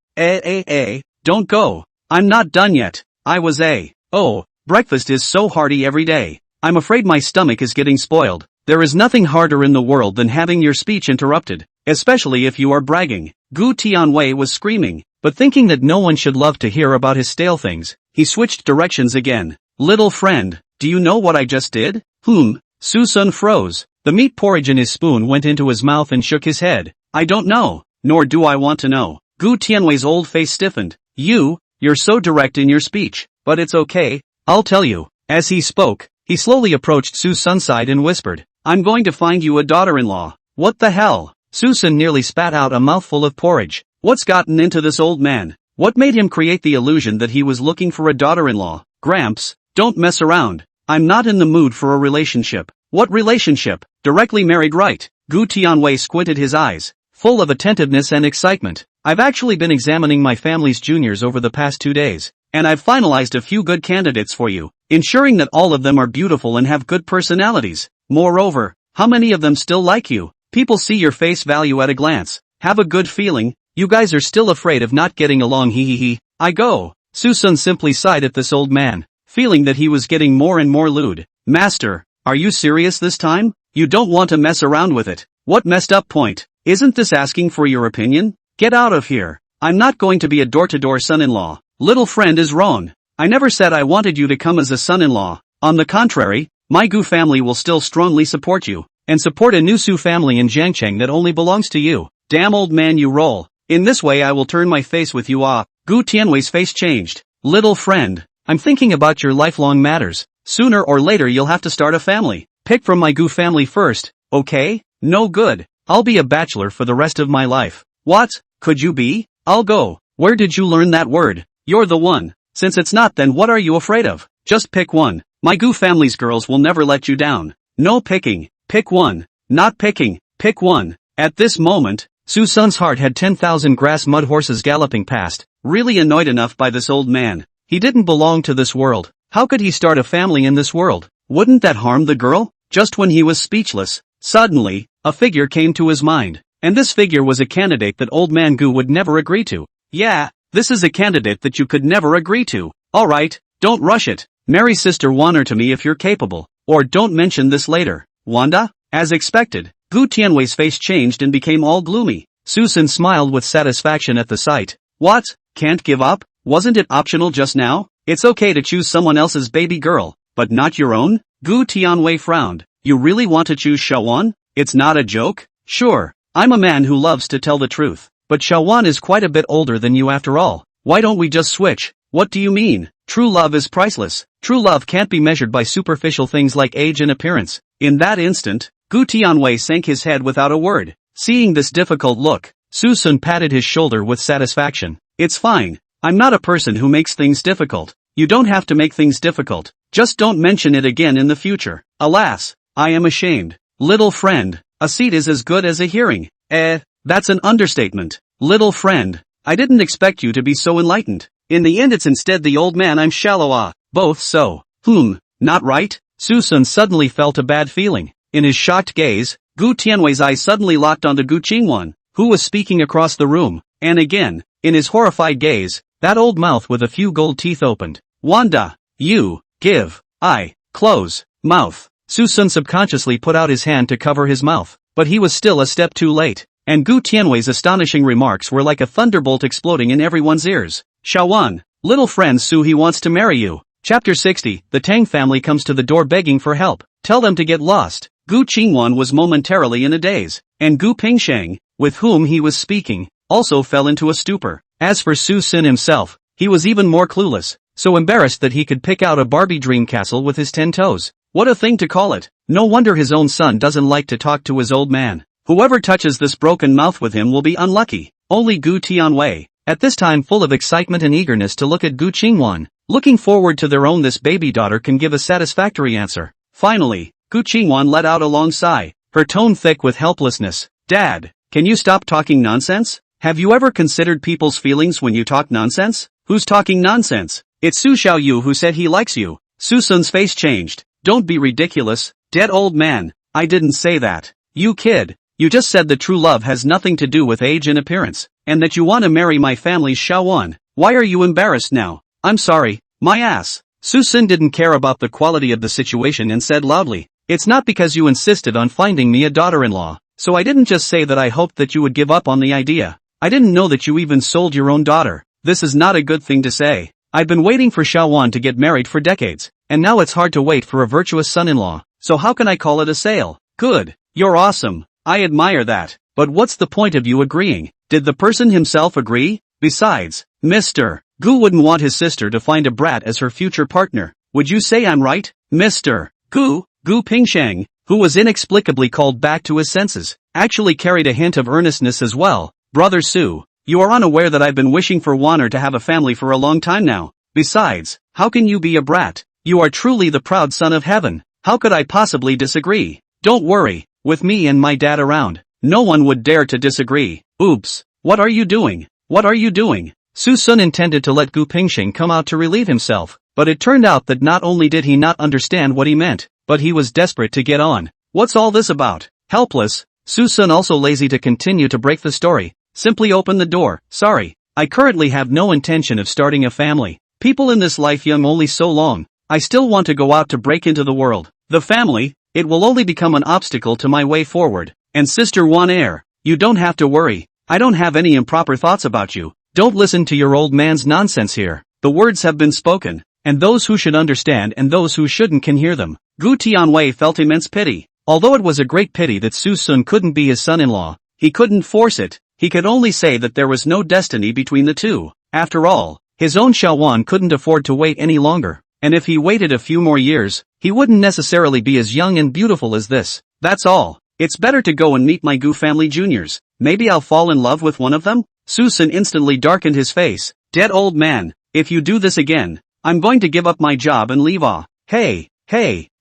Don't go. I'm not done yet. Oh, breakfast is so hearty every day. I'm afraid my stomach is getting spoiled. There is nothing harder in the world than having your speech interrupted, especially if you are bragging. Gu Tianwei was screaming, but thinking that no one should love to hear about his stale things, he switched directions again. Little friend, do you know what I just did? Suson froze. The meat porridge in his spoon went into his mouth and shook his head. I don't know, nor do I want to know. Gu Tianwei's old face stiffened. You're so direct in your speech, but it's okay, I'll tell you. As he spoke, he slowly approached Suson's side and whispered, I'm going to find you a daughter-in-law. What the hell? Suson nearly spat out a mouthful of porridge. What's gotten into this old man? What made him create the illusion that he was looking for a daughter-in-law? Gramps, don't mess around. I'm not in the mood for a relationship. What relationship? Directly married, right? Gu Tianwei squinted his eyes, full of attentiveness and excitement. I've actually been examining my family's juniors over the past 2 days, and I've finalized a few good candidates for you, ensuring that all of them are beautiful and have good personalities. Moreover, how many of them still like you? People see your face value at a glance. Have a good feeling. You guys are still afraid of not getting along, hee. I go. Suson simply sighed at this old man, feeling that he was getting more and more lewd. Master, are you serious this time? You don't want to mess around with it. What messed up point? Isn't this asking for your opinion? Get out of here. I'm not going to be a door-to-door son-in-law. Little friend is wrong. I never said I wanted you to come as a son-in-law. On the contrary, my Gu family will still strongly support you, and support a new Su family in Jiangcheng that only belongs to you. Damn old man, you roll. In this way I will turn my face with you. Gu Tianwei's face changed. Little friend, I'm thinking about your lifelong matters. Sooner or later you'll have to start a family. Pick from my Gu family first, okay? No good. I'll be a bachelor for the rest of my life. What? Could you be? I'll go. Where did you learn that word? You're the one. Since it's not, then what are you afraid of? Just pick one. My Gu family's girls will never let you down. No picking. Pick one. Not picking. Pick one. At this moment, Suson's heart had 10,000 grass mud horses galloping past, really annoyed enough by this old man. He didn't belong to this world. How could he start a family in this world? Wouldn't that harm the girl? Just when he was speechless, suddenly, a figure came to his mind. And this figure was a candidate that old man Gu would never agree to. Yeah, this is a candidate that you could never agree to. Alright, don't rush it. Marry Sister Wanner to me if you're capable. Or don't mention this later. Wanda? As expected, Gu Tianwei's face changed and became all gloomy. Susan smiled with satisfaction at the sight. What? Can't give up? Wasn't it optional just now? It's okay to choose someone else's baby girl, but not your own? Gu Tianwei frowned. You really want to choose Shawan? It's not a joke? Sure. I'm a man who loves to tell the truth, but Shawan is quite a bit older than you after all. Why don't we just switch? What do you mean? True love is priceless. True love can't be measured by superficial things like age and appearance. In that instant, Gu Tianwei sank his head without a word. Seeing this difficult look, Susun patted his shoulder with satisfaction. It's fine. I'm not a person who makes things difficult. You don't have to make things difficult. Just don't mention it again in the future. Alas, I am ashamed. Little friend, a seat is as good as a hearing. That's an understatement. Little friend, I didn't expect you to be so enlightened. In the end it's instead the old man I'm shallow. Both so. Not right? Susun suddenly felt a bad feeling. In his shocked gaze, Gu Tianwei's eyes suddenly locked onto Gu Qingwan, who was speaking across the room, and again, in his horrified gaze, that old mouth with a few gold teeth opened. Wanda, you, give, I, close, mouth. Susun subconsciously put out his hand to cover his mouth, but he was still a step too late, and Gu Tianwei's astonishing remarks were like a thunderbolt exploding in everyone's ears. Shawan, little friend Su, he wants to marry you. Chapter 60, the Tang family comes to the door begging for help. Tell them to get lost. Gu Qingwan was momentarily in a daze, and Gu Pingsheng, with whom he was speaking, also fell into a stupor. As for Su Sin himself, he was even more clueless, so embarrassed that he could pick out a Barbie dream castle with his 10 toes. What a thing to call it. No wonder his own son doesn't like to talk to his old man. Whoever touches this broken mouth with him will be unlucky. Only Gu Tianwei, at this time full of excitement and eagerness to look at Gu Qingwan, looking forward to their own this baby daughter, can give a satisfactory answer. Finally, Gu Qingwan let out a long sigh, her tone thick with helplessness. Dad, can you stop talking nonsense? Have you ever considered people's feelings when you talk nonsense? Who's talking nonsense? It's Su Xiaoyu who said he likes you. Susun's face changed. Don't be ridiculous, dead old man. I didn't say that. You kid. You just said that true love has nothing to do with age and appearance, and that you want to marry my family's Suan. Why are you embarrassed now? I'm sorry, my ass. Suson didn't care about the quality of the situation and said loudly, it's not because you insisted on finding me a daughter-in-law, so I didn't just say that I hoped that you would give up on the idea. I didn't know that you even sold your own daughter. This is not a good thing to say. I've been waiting for Suan to get married for decades, and now it's hard to wait for a virtuous son-in-law, so how can I call it a sale? Good. You're awesome. I admire that. But what's the point of you agreeing? Did the person himself agree? Besides, Mr. Gu wouldn't want his sister to find a brat as her future partner. Would you say I'm right? Mr. Gu Pingsheng, who was inexplicably called back to his senses, actually carried a hint of earnestness as well. Brother Su, you are unaware that I've been wishing for Wanner to have a family for a long time now. Besides, how can you be a brat? You are truly the proud son of heaven. How could I possibly disagree? Don't worry, with me and my dad around, no one would dare to disagree. Oops, what are you doing? What are you doing? Suson intended to let Gu Pingsheng come out to relieve himself, but it turned out that not only did he not understand what he meant, but he was desperate to get on. What's all this about? Helpless, Suson also lazy to continue to break the story, simply open the door. Sorry, I currently have no intention of starting a family. People in this life young only so long. I still want to go out to break into the world. The family, it will only become an obstacle to my way forward. And Sister Wan Air, you don't have to worry. I don't have any improper thoughts about you. Don't listen to your old man's nonsense here. The words have been spoken, and those who should understand and those who shouldn't can hear them. Gu Tianwei felt immense pity. Although it was a great pity that Susun couldn't be his son-in-law, he couldn't force it. He could only say that there was no destiny between the two. After all, his own Shaowan couldn't afford to wait any longer. And if he waited a few more years, he wouldn't necessarily be as young and beautiful as this. That's all. It's better to go and meet my Gu family juniors. Maybe I'll fall in love with one of them? Susan instantly darkened his face. Dead old man, if you do this again, I'm going to give up my job and leave. Hey,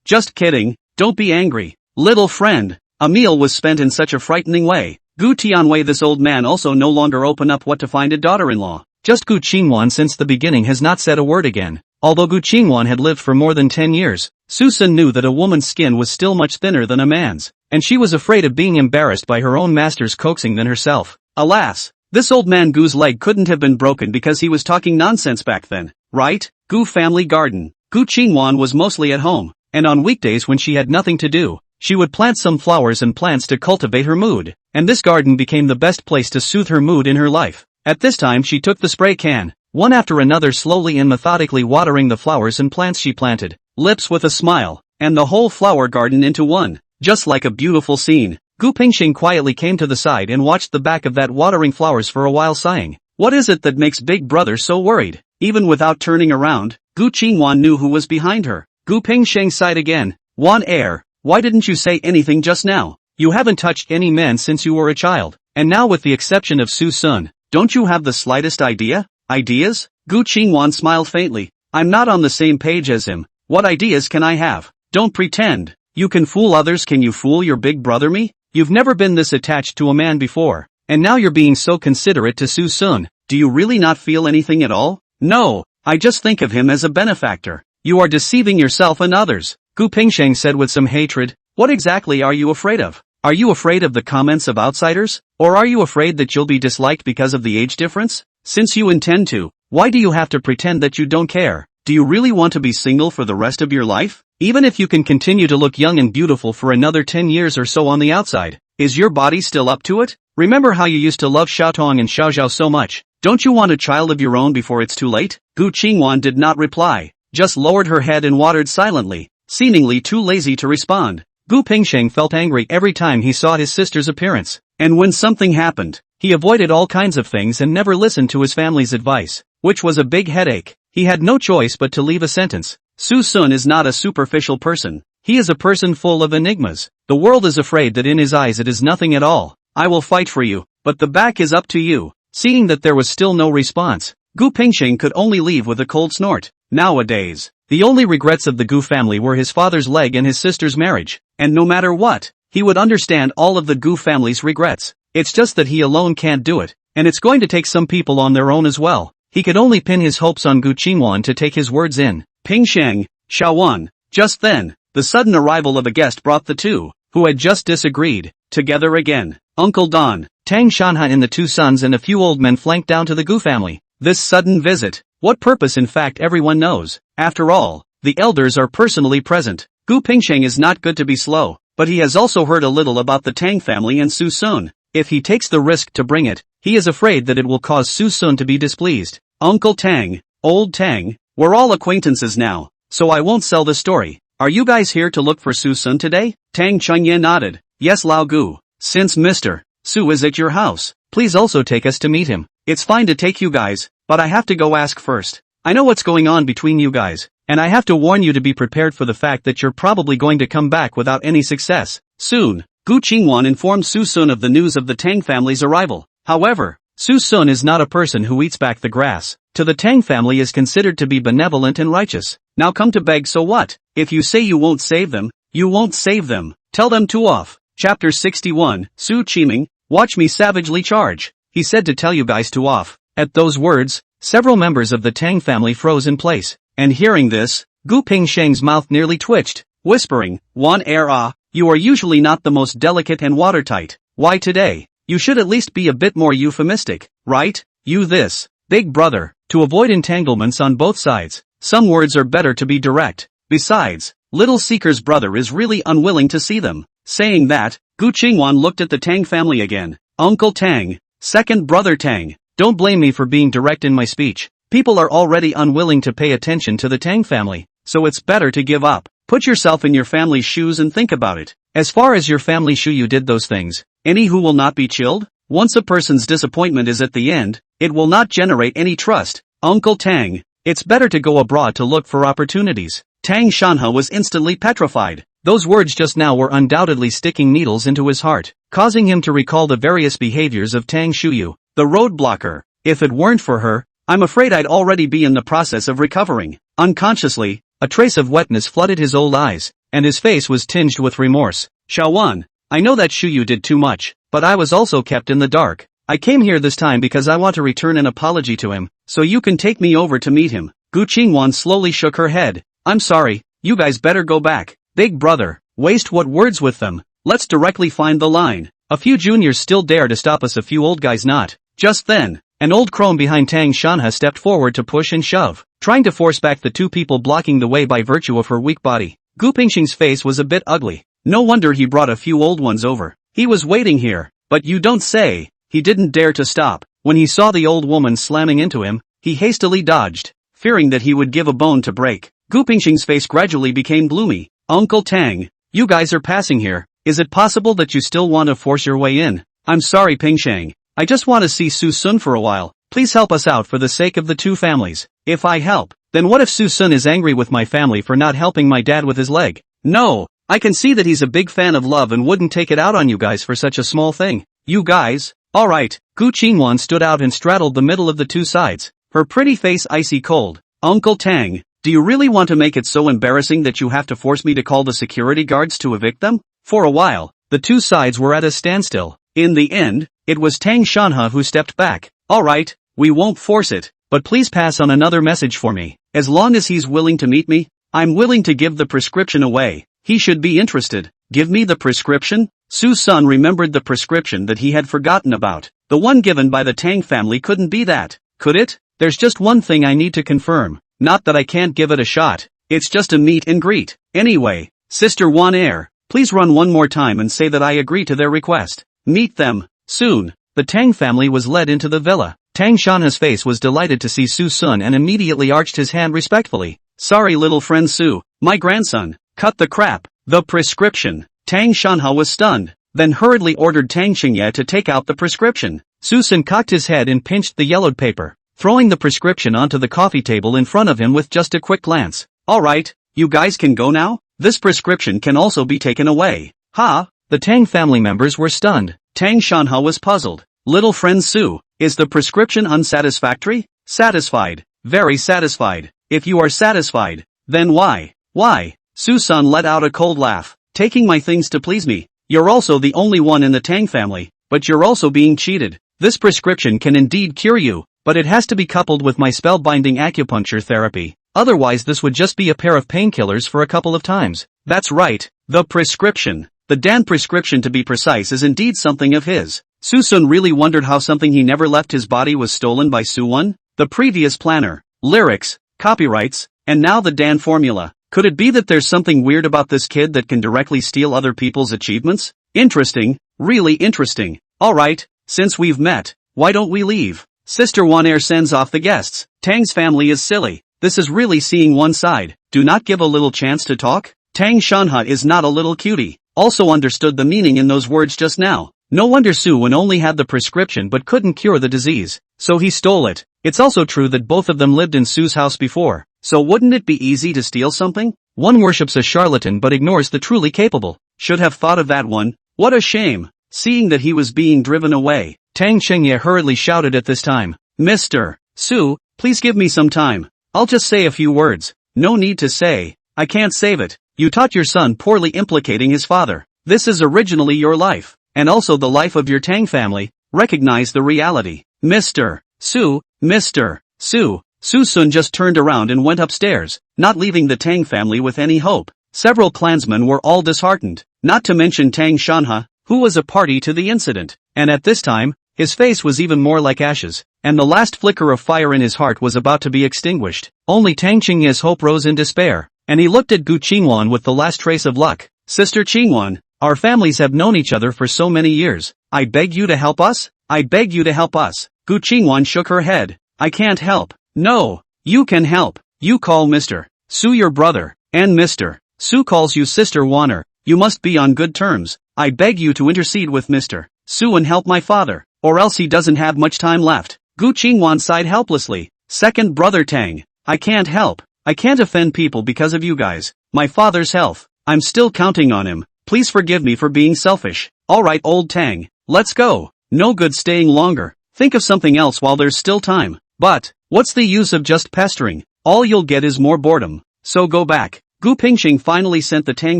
just kidding, don't be angry. Little friend, a meal was spent in such a frightening way. Gu Tianwei, this old man also no longer open up what to find a daughter-in-law. Just Gu Qingwan since the beginning has not said a word again. Although Gu Qingwan had lived for more than 10 years, Susan knew that a woman's skin was still much thinner than a man's, and she was afraid of being embarrassed by her own master's coaxing than herself. Alas, this old man Gu's leg couldn't have been broken because he was talking nonsense back then, right? Gu family garden. Gu Qingwan was mostly at home, and on weekdays when she had nothing to do, she would plant some flowers and plants to cultivate her mood, and this garden became the best place to soothe her mood in her life. At this time she took the spray can, one after another, slowly and methodically watering the flowers and plants she planted, lips with a smile, and the whole flower garden into one, just like a beautiful scene. Gu Pingxing quietly came to the side and watched the back of that watering flowers for a while, sighing. What is it that makes Big Brother so worried? Even without turning around, Gu Qingwan knew who was behind her. Gu Pingsheng sighed again. Wan Air, why didn't you say anything just now? You haven't touched any men since you were a child, and now with the exception of Su Sun, don't you have the slightest idea? Ideas? Gu Qingwan smiled faintly. I'm not on the same page as him. What ideas can I have? Don't pretend. You can fool others. Can you fool your big brother me? You've never been this attached to a man before, and now you're being so considerate to Su Sun. Do you really not feel anything at all? No, I just think of him as a benefactor. You are deceiving yourself and others, Gu Pingsheng said with some hatred. What exactly are you afraid of? Are you afraid of the comments of outsiders? Or are you afraid that you'll be disliked because of the age difference? Since you intend to, why do you have to pretend that you don't care? Do you really want to be single for the rest of your life? Even if you can continue to look young and beautiful for another 10 years or so on the outside, is your body still up to it? Remember how you used to love Xiaotong and Xiaozhao so much? Don't you want a child of your own before it's too late? Gu Qingwan did not reply, just lowered her head and watered silently, seemingly too lazy to respond. Gu Pingsheng felt angry every time he saw his sister's appearance, and when something happened, he avoided all kinds of things and never listened to his family's advice, which was a big headache. He had no choice but to leave a sentence. Su Sun is not a superficial person. He is a person full of enigmas. The world is afraid that in his eyes it is nothing at all. I will fight for you, but the back is up to you. Seeing that there was still no response, Gu Pingsheng could only leave with a cold snort. Nowadays, the only regrets of the Gu family were his father's leg and his sister's marriage, and no matter what, he would understand all of the Gu family's regrets. It's just that he alone can't do it, and it's going to take some people on their own as well. He could only pin his hopes on Gu Qingwan to take his words in. Pingsheng, Shaowan. Just then, the sudden arrival of a guest brought the two. who had just disagreed, together again. Uncle Don, Tang Shanha and the two sons and a few old men flanked down to the Gu family. This sudden visit, what purpose in fact everyone knows. After all, the elders are personally present. Gu Pingsheng is not good to be slow, but he has also heard a little about the Tang family and Suson. If he takes the risk to bring it, he is afraid that it will cause Suson to be displeased. Uncle Tang, old Tang, we're all acquaintances now, so I won't sell the story. Are you guys here to look for Suson today? Tang Chunye nodded. Yes, Lao Gu. Since Mr. Su is at your house, please also take us to meet him. It's fine to take you guys, but I have to go ask first. I know what's going on between you guys, and I have to warn you to be prepared for the fact that you're probably going to come back without any success. Soon, Gu Qingwan informed Suson of the news of the Tang family's arrival. However, Suson is not a person who eats back the grass. To the Tang family is considered to be benevolent and righteous. Now come to beg, so what? If you say you won't save them, you won't save them. Tell them to off. Chapter 61, Su Qiming, watch me savagely charge. He said to tell you guys to off. At those words, several members of the Tang family froze in place. And hearing this, Gu Pingsheng's mouth nearly twitched, whispering, Wan Er you are usually not the most delicate and watertight. Why today? You should at least be a bit more euphemistic, right? You this, big brother, to avoid entanglements on both sides. Some words are better to be direct. Besides, Little Seeker's brother is really unwilling to see them. Saying that, Gu Qingwan looked at the Tang family again. Uncle Tang, second brother Tang, don't blame me for being direct in my speech. People are already unwilling to pay attention to the Tang family, so it's better to give up. Put yourself in your family's shoes and think about it. As far as your family Shuyu did those things, any who will not be chilled? Once a person's disappointment is at the end, it will not generate any trust. Uncle Tang, it's better to go abroad to look for opportunities. Tang Shanha was instantly petrified. Those words just now were undoubtedly sticking needles into his heart, causing him to recall the various behaviors of Tang Shuyu, the roadblocker. If it weren't for her, I'm afraid I'd already be in the process of recovering. Unconsciously, a trace of wetness flooded his old eyes, and his face was tinged with remorse. Shawan, I know that Shuyu did too much, but I was also kept in the dark. I came here this time because I want to return an apology to him, so you can take me over to meet him. Gu Qingwan slowly shook her head. I'm sorry, you guys better go back. Big brother, waste what words with them. Let's directly find the line. A few juniors still dare to stop us, a few old guys not. Just then, an old crone behind Tang Shanha stepped forward to push and shove, trying to force back the two people blocking the way by virtue of her weak body. Gu Pingsheng's face was a bit ugly. No wonder he brought a few old ones over. He was waiting here, but you don't say. He didn't dare to stop. When he saw the old woman slamming into him, he hastily dodged, fearing that he would give a bone to break. Gu Pingsheng's face gradually became gloomy. Uncle Tang, you guys are passing here. Is it possible that you still want to force your way in? I'm sorry, Pingsheng. I just want to see Susun for a while. Please help us out for the sake of the two families. If I help, then what if Susun is angry with my family for not helping my dad with his leg? No, I can see that he's a big fan of love and wouldn't take it out on you guys for such a small thing. You guys? Alright. Gu Qingwan stood out and straddled the middle of the two sides, her pretty face icy cold. Uncle Tang, do you really want to make it so embarrassing that you have to force me to call the security guards to evict them? For a while, the two sides were at a standstill. In the end, it was Tang Shanha who stepped back. Alright, we won't force it, but please pass on another message for me. As long as he's willing to meet me, I'm willing to give the prescription away. He should be interested. Give me the prescription? Suson remembered the prescription that he had forgotten about. The one given by the Tang family couldn't be that, could it? There's just one thing I need to confirm. Not that I can't give it a shot. It's just a meet and greet. Anyway, Sister Wan Er, please run one more time and say that I agree to their request. Meet them. Soon, the Tang family was led into the villa. Tang Shanha's face was delighted to see Susun and immediately arched his hand respectfully. Sorry little friend Su, my grandson. Cut the crap. The prescription. Tang Shanha was stunned, then hurriedly ordered Tang Xingye to take out the prescription. Susun cocked his head and pinched the yellowed paper, throwing the prescription onto the coffee table in front of him with just a quick glance. Alright, you guys can go now? This prescription can also be taken away. Ha! The Tang family members were stunned. Tang Shanha was puzzled. Little friend Su, is the prescription unsatisfactory? Satisfied. Very satisfied. If you are satisfied, then why? Why? Susun let out a cold laugh. Taking my things to please me. You're also the only one in the Tang family, but you're also being cheated. This prescription can indeed cure you, but it has to be coupled with my spellbinding acupuncture therapy. Otherwise this would just be a pair of painkillers for a couple of times. That's right, the prescription. The Dan prescription to be precise is indeed something of his. Suson really wondered how something he never left his body was stolen by Suwon, the previous planner, lyrics, copyrights, and now the Dan formula. Could it be that there's something weird about this kid that can directly steal other people's achievements? Interesting, really interesting. Alright, since we've met, why don't we leave? Sister Wanair sends off the guests. Tang's family is silly. This is really seeing one side. Do not give a little chance to talk? Tang Shanha is not a little cutie. Also understood the meaning in those words just now. No wonder Suwen only had the prescription but couldn't cure the disease. So he stole it. It's also true that both of them lived in Sue's house before. So wouldn't it be easy to steal something? One worships a charlatan but ignores the truly capable. Should have thought of that one. What a shame. Seeing that he was being driven away, Tang Chengye hurriedly shouted at this time. Mr. Su, please give me some time. I'll just say a few words. No need to say. I can't save it. You taught your son poorly implicating his father. This is originally your life, and also the life of your Tang family. Recognize the reality. Mr. Su, Mr. Su. Susun just turned around and went upstairs, not leaving the Tang family with any hope. Several clansmen were all disheartened, not to mention Tang Shanha, who was a party to the incident, and at this time, his face was even more like ashes, and the last flicker of fire in his heart was about to be extinguished. Only Tang Qingye's hope rose in despair, and he looked at Gu Qingwan with the last trace of luck. Sister Qingwan, our families have known each other for so many years. I beg you to help us? I beg you to help us. Gu Qingwan shook her head. I can't help. No, you can help. You call Mr. Su your brother, and Mr. Su calls you Sister Waner. You must be on good terms. I beg you to intercede with Mr. Su and help my father, or else he doesn't have much time left. Gu Qingwan sighed helplessly. Second brother Tang, I can't help. I can't offend people because of you guys. My father's health. I'm still counting on him. Please forgive me for being selfish. Alright old Tang, let's go. No good staying longer. Think of something else while there's still time. But, what's the use of just pestering? All you'll get is more boredom. So go back. Gu Pingxing finally sent the Tang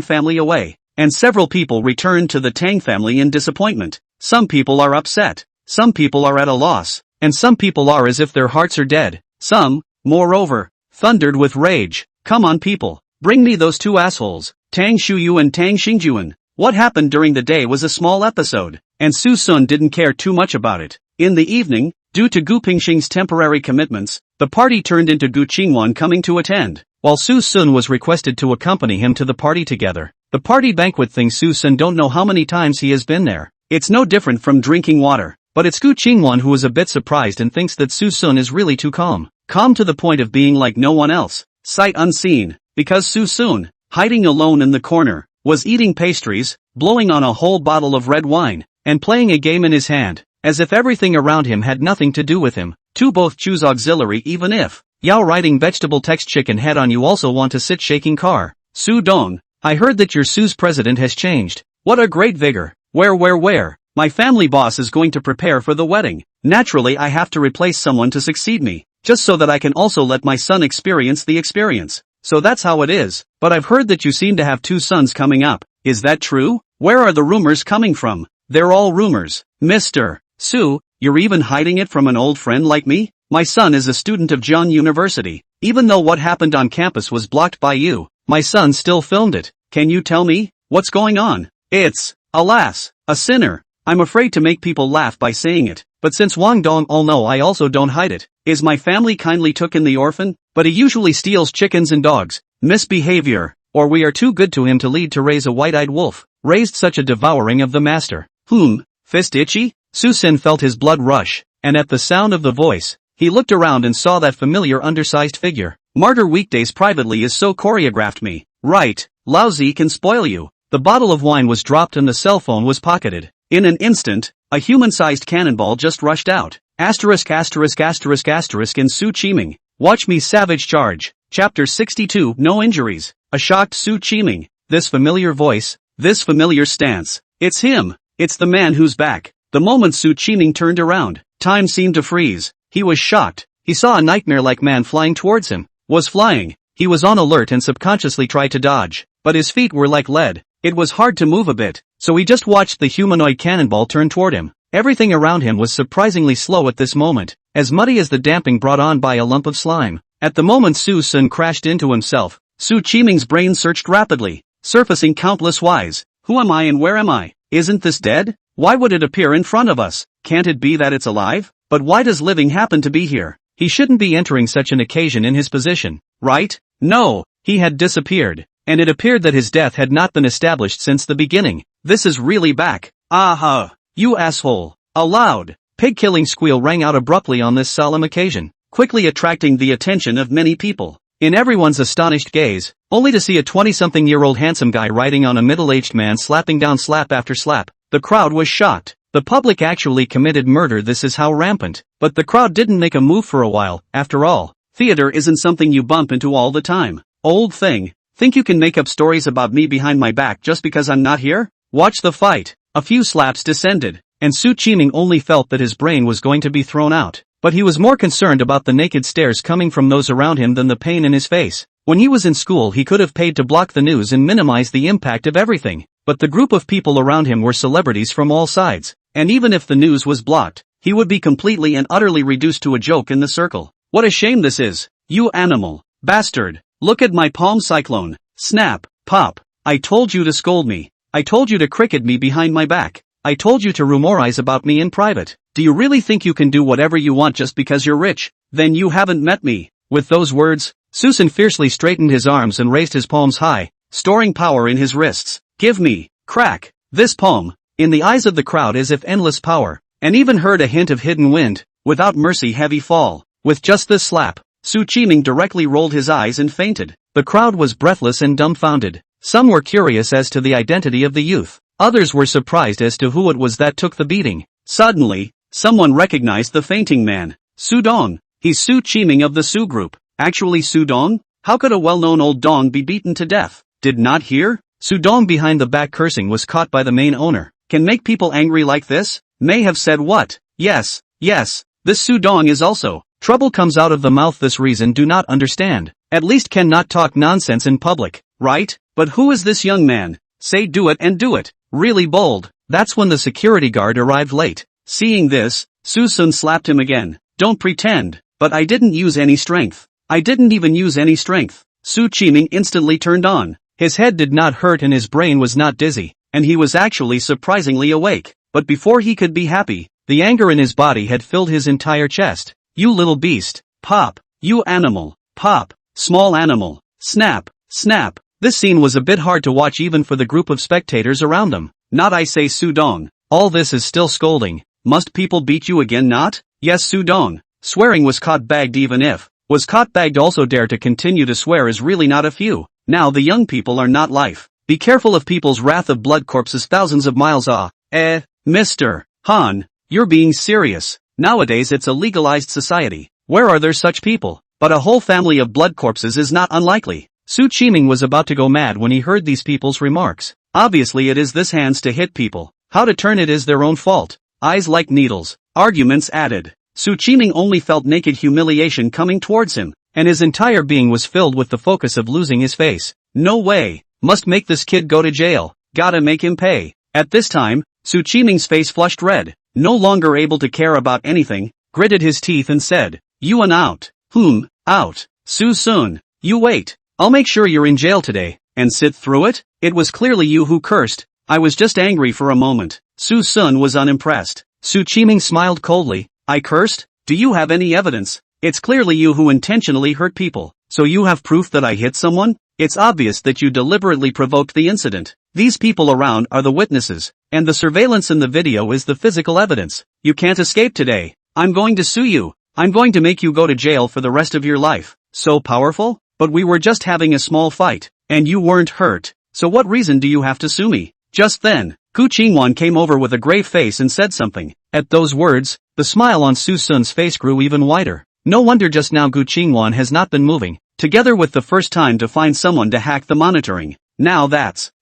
family away, and several people returned to the Tang family in disappointment. Some people are upset. Some people are at a loss. And some people are as if their hearts are dead. Some, moreover, thundered with rage. Come on people. Bring me those two assholes. Tang Shuyu and Tang Xingjuan. What happened during the day was a small episode, and Susun didn't care too much about it. In the evening, due to Gu Pingxing's temporary commitments, the party turned into Gu Qingwan coming to attend, while Susun was requested to accompany him to the party together. The party banquet thing Susun don't know how many times he has been there. It's no different from drinking water, but it's Gu Qingwan who is a bit surprised and thinks that Susun is really too calm. Calm to the point of being like no one else, sight unseen, because Susun, hiding alone in the corner, was eating pastries, blowing on a whole bottle of red wine, and playing a game in his hand, as if everything around him had nothing to do with him. To both choose auxiliary even if, Yao riding vegetable text chicken head on you also want to sit shaking car. Su Dong, I heard that your Su's president has changed. What a great vigor. Where? My family boss is going to prepare for the wedding. Naturally I have to replace someone to succeed me, just so that I can also let my son experience the experience. So that's how it is. But I've heard that you seem to have two sons coming up. Is that true? Where are the rumors coming from? They're all rumors. Mr. Su, you're even hiding it from an old friend like me? My son is a student of Jian University. Even though what happened on campus was blocked by you, my son still filmed it. Can you tell me what's going on? It's, alas, a sinner. I'm afraid to make people laugh by saying it, but since Wang Dong all know I also don't hide it. Is my family kindly took in the orphan? But he usually steals chickens and dogs. Misbehavior. Or we are too good to him to lead to raise a white-eyed wolf. Raised such a devouring of the master. Fist itchy? Susen felt his blood rush, and at the sound of the voice, he looked around and saw that familiar undersized figure. Martyr weekdays privately is so choreographed me. Right, lousy can spoil you. The bottle of wine was dropped and the cell phone was pocketed. In an instant, a human-sized cannonball just rushed out. Asterisk in Su Qiming. Watch me savage charge. Chapter 62 No injuries. A shocked Su Qiming. This familiar voice, this familiar stance. It's him. It's the man who's back. The moment Su Qiming turned around, time seemed to freeze. He was shocked. He saw a nightmare-like man flying towards him. Was flying. He was on alert and subconsciously tried to dodge, but his feet were like lead. It was hard to move a bit, so he just watched the humanoid cannonball turn toward him. Everything around him was surprisingly slow at this moment, as muddy as the damping brought on by a lump of slime. At the moment Susun crashed into himself, Su Qiming's brain searched rapidly, surfacing countless whys. Who am I and where am I? Isn't this dead? Why would it appear in front of us? Can't it be that it's alive? But why does living happen to be here? He shouldn't be entering such an occasion in his position, right? No, he had disappeared, and it appeared that his death had not been established since the beginning. This is really back. Aha! You asshole! A loud, pig-killing squeal rang out abruptly on this solemn occasion, quickly attracting the attention of many people. In everyone's astonished gaze, only to see a 20-something-year-old handsome guy riding on a middle-aged man slapping down slap after slap. The crowd was shocked. The public actually committed murder. This is how rampant. But the crowd didn't make a move for a while. After all, theater isn't something you bump into all the time. Old thing. Think you can make up stories about me behind my back just because I'm not here? Watch the fight. A few slaps descended, and Qiming only felt that his brain was going to be thrown out. But he was more concerned about the naked stares coming from those around him than the pain in his face. When he was in school, he could have paid to block the news and minimize the impact of everything. But the group of people around him were celebrities from all sides. And even if the news was blocked, he would be completely and utterly reduced to a joke in the circle. What a shame this is. You animal. Bastard. Look at my palm cyclone. Snap. Pop. I told you to scold me. I told you to cricket me behind my back. I told you to rumorize about me in private. Do you really think you can do whatever you want just because you're rich? Then you haven't met me. With those words, Suson fiercely straightened his arms and raised his palms high, storing power in his wrists. Give me, crack, this palm. In the eyes of the crowd as if endless power, and even heard a hint of hidden wind, without mercy heavy fall. With just this slap, Qiming directly rolled his eyes and fainted. The crowd was breathless and dumbfounded. Some were curious as to the identity of the youth. Others were surprised as to who it was that took the beating. Suddenly, someone recognized the fainting man. Sudong. He's Qiming of the Su group. Actually Sudong? How could a well-known old dong be beaten to death? Did not hear? Sudong behind the back cursing was caught by the main owner. Can make people angry like this? May have said what? Yes, this Sudong is also. Trouble comes out of the mouth. This reason do not understand. At least cannot talk nonsense in public, right? But who is this young man? Say do it and do it. Really bold. That's when the security guard arrived late. Seeing this, Suson slapped him again. Don't pretend. But I didn't use any strength. I didn't even use any strength. Qiming instantly turned on. His head did not hurt and his brain was not dizzy, and he was actually surprisingly awake. But before he could be happy, the anger in his body had filled his entire chest. You little beast. Pop. You animal. Pop. Small animal. Snap. Snap. This scene was a bit hard to watch even for the group of spectators around them. Not I say Sudong. All this is still scolding. Must people beat you again not? Yes Sudong. Swearing was caught bagged even if. Was caught bagged also dare to continue to swear is really not a few. Now the young people are not life. Be careful of people's wrath of blood corpses thousands of miles off. Mr. Han, you're being serious. Nowadays it's a legalized society. Where are there such people? But a whole family of blood corpses is not unlikely. Qiming was about to go mad when he heard these people's remarks. Obviously it is this hands to hit people. How to turn it is their own fault. Eyes like needles. Arguments added. Qiming only felt naked humiliation coming towards him, and his entire being was filled with the focus of losing his face. No way. Must make this kid go to jail. Gotta make him pay. At this time, Qiming's face flushed red. No longer able to care about anything, gritted his teeth and said, You an out. Out. Suson. You wait. I'll make sure you're in jail today, and sit through it? It was clearly you who cursed. I was just angry for a moment. Suson was unimpressed. Qiming smiled coldly. I cursed? Do you have any evidence? It's clearly you who intentionally hurt people. So you have proof that I hit someone? It's obvious that you deliberately provoked the incident. These people around are the witnesses, and the surveillance in the video is the physical evidence. You can't escape today. I'm going to sue you. I'm going to make you go to jail for the rest of your life. So powerful? But we were just having a small fight, and you weren't hurt. So what reason do you have to sue me? Just then, Qingwan came over with a grave face and said something. At those words, the smile on Suson's face grew even wider. No wonder just now Qingwan has not been moving, together with the first time to find someone to hack the monitoring. Now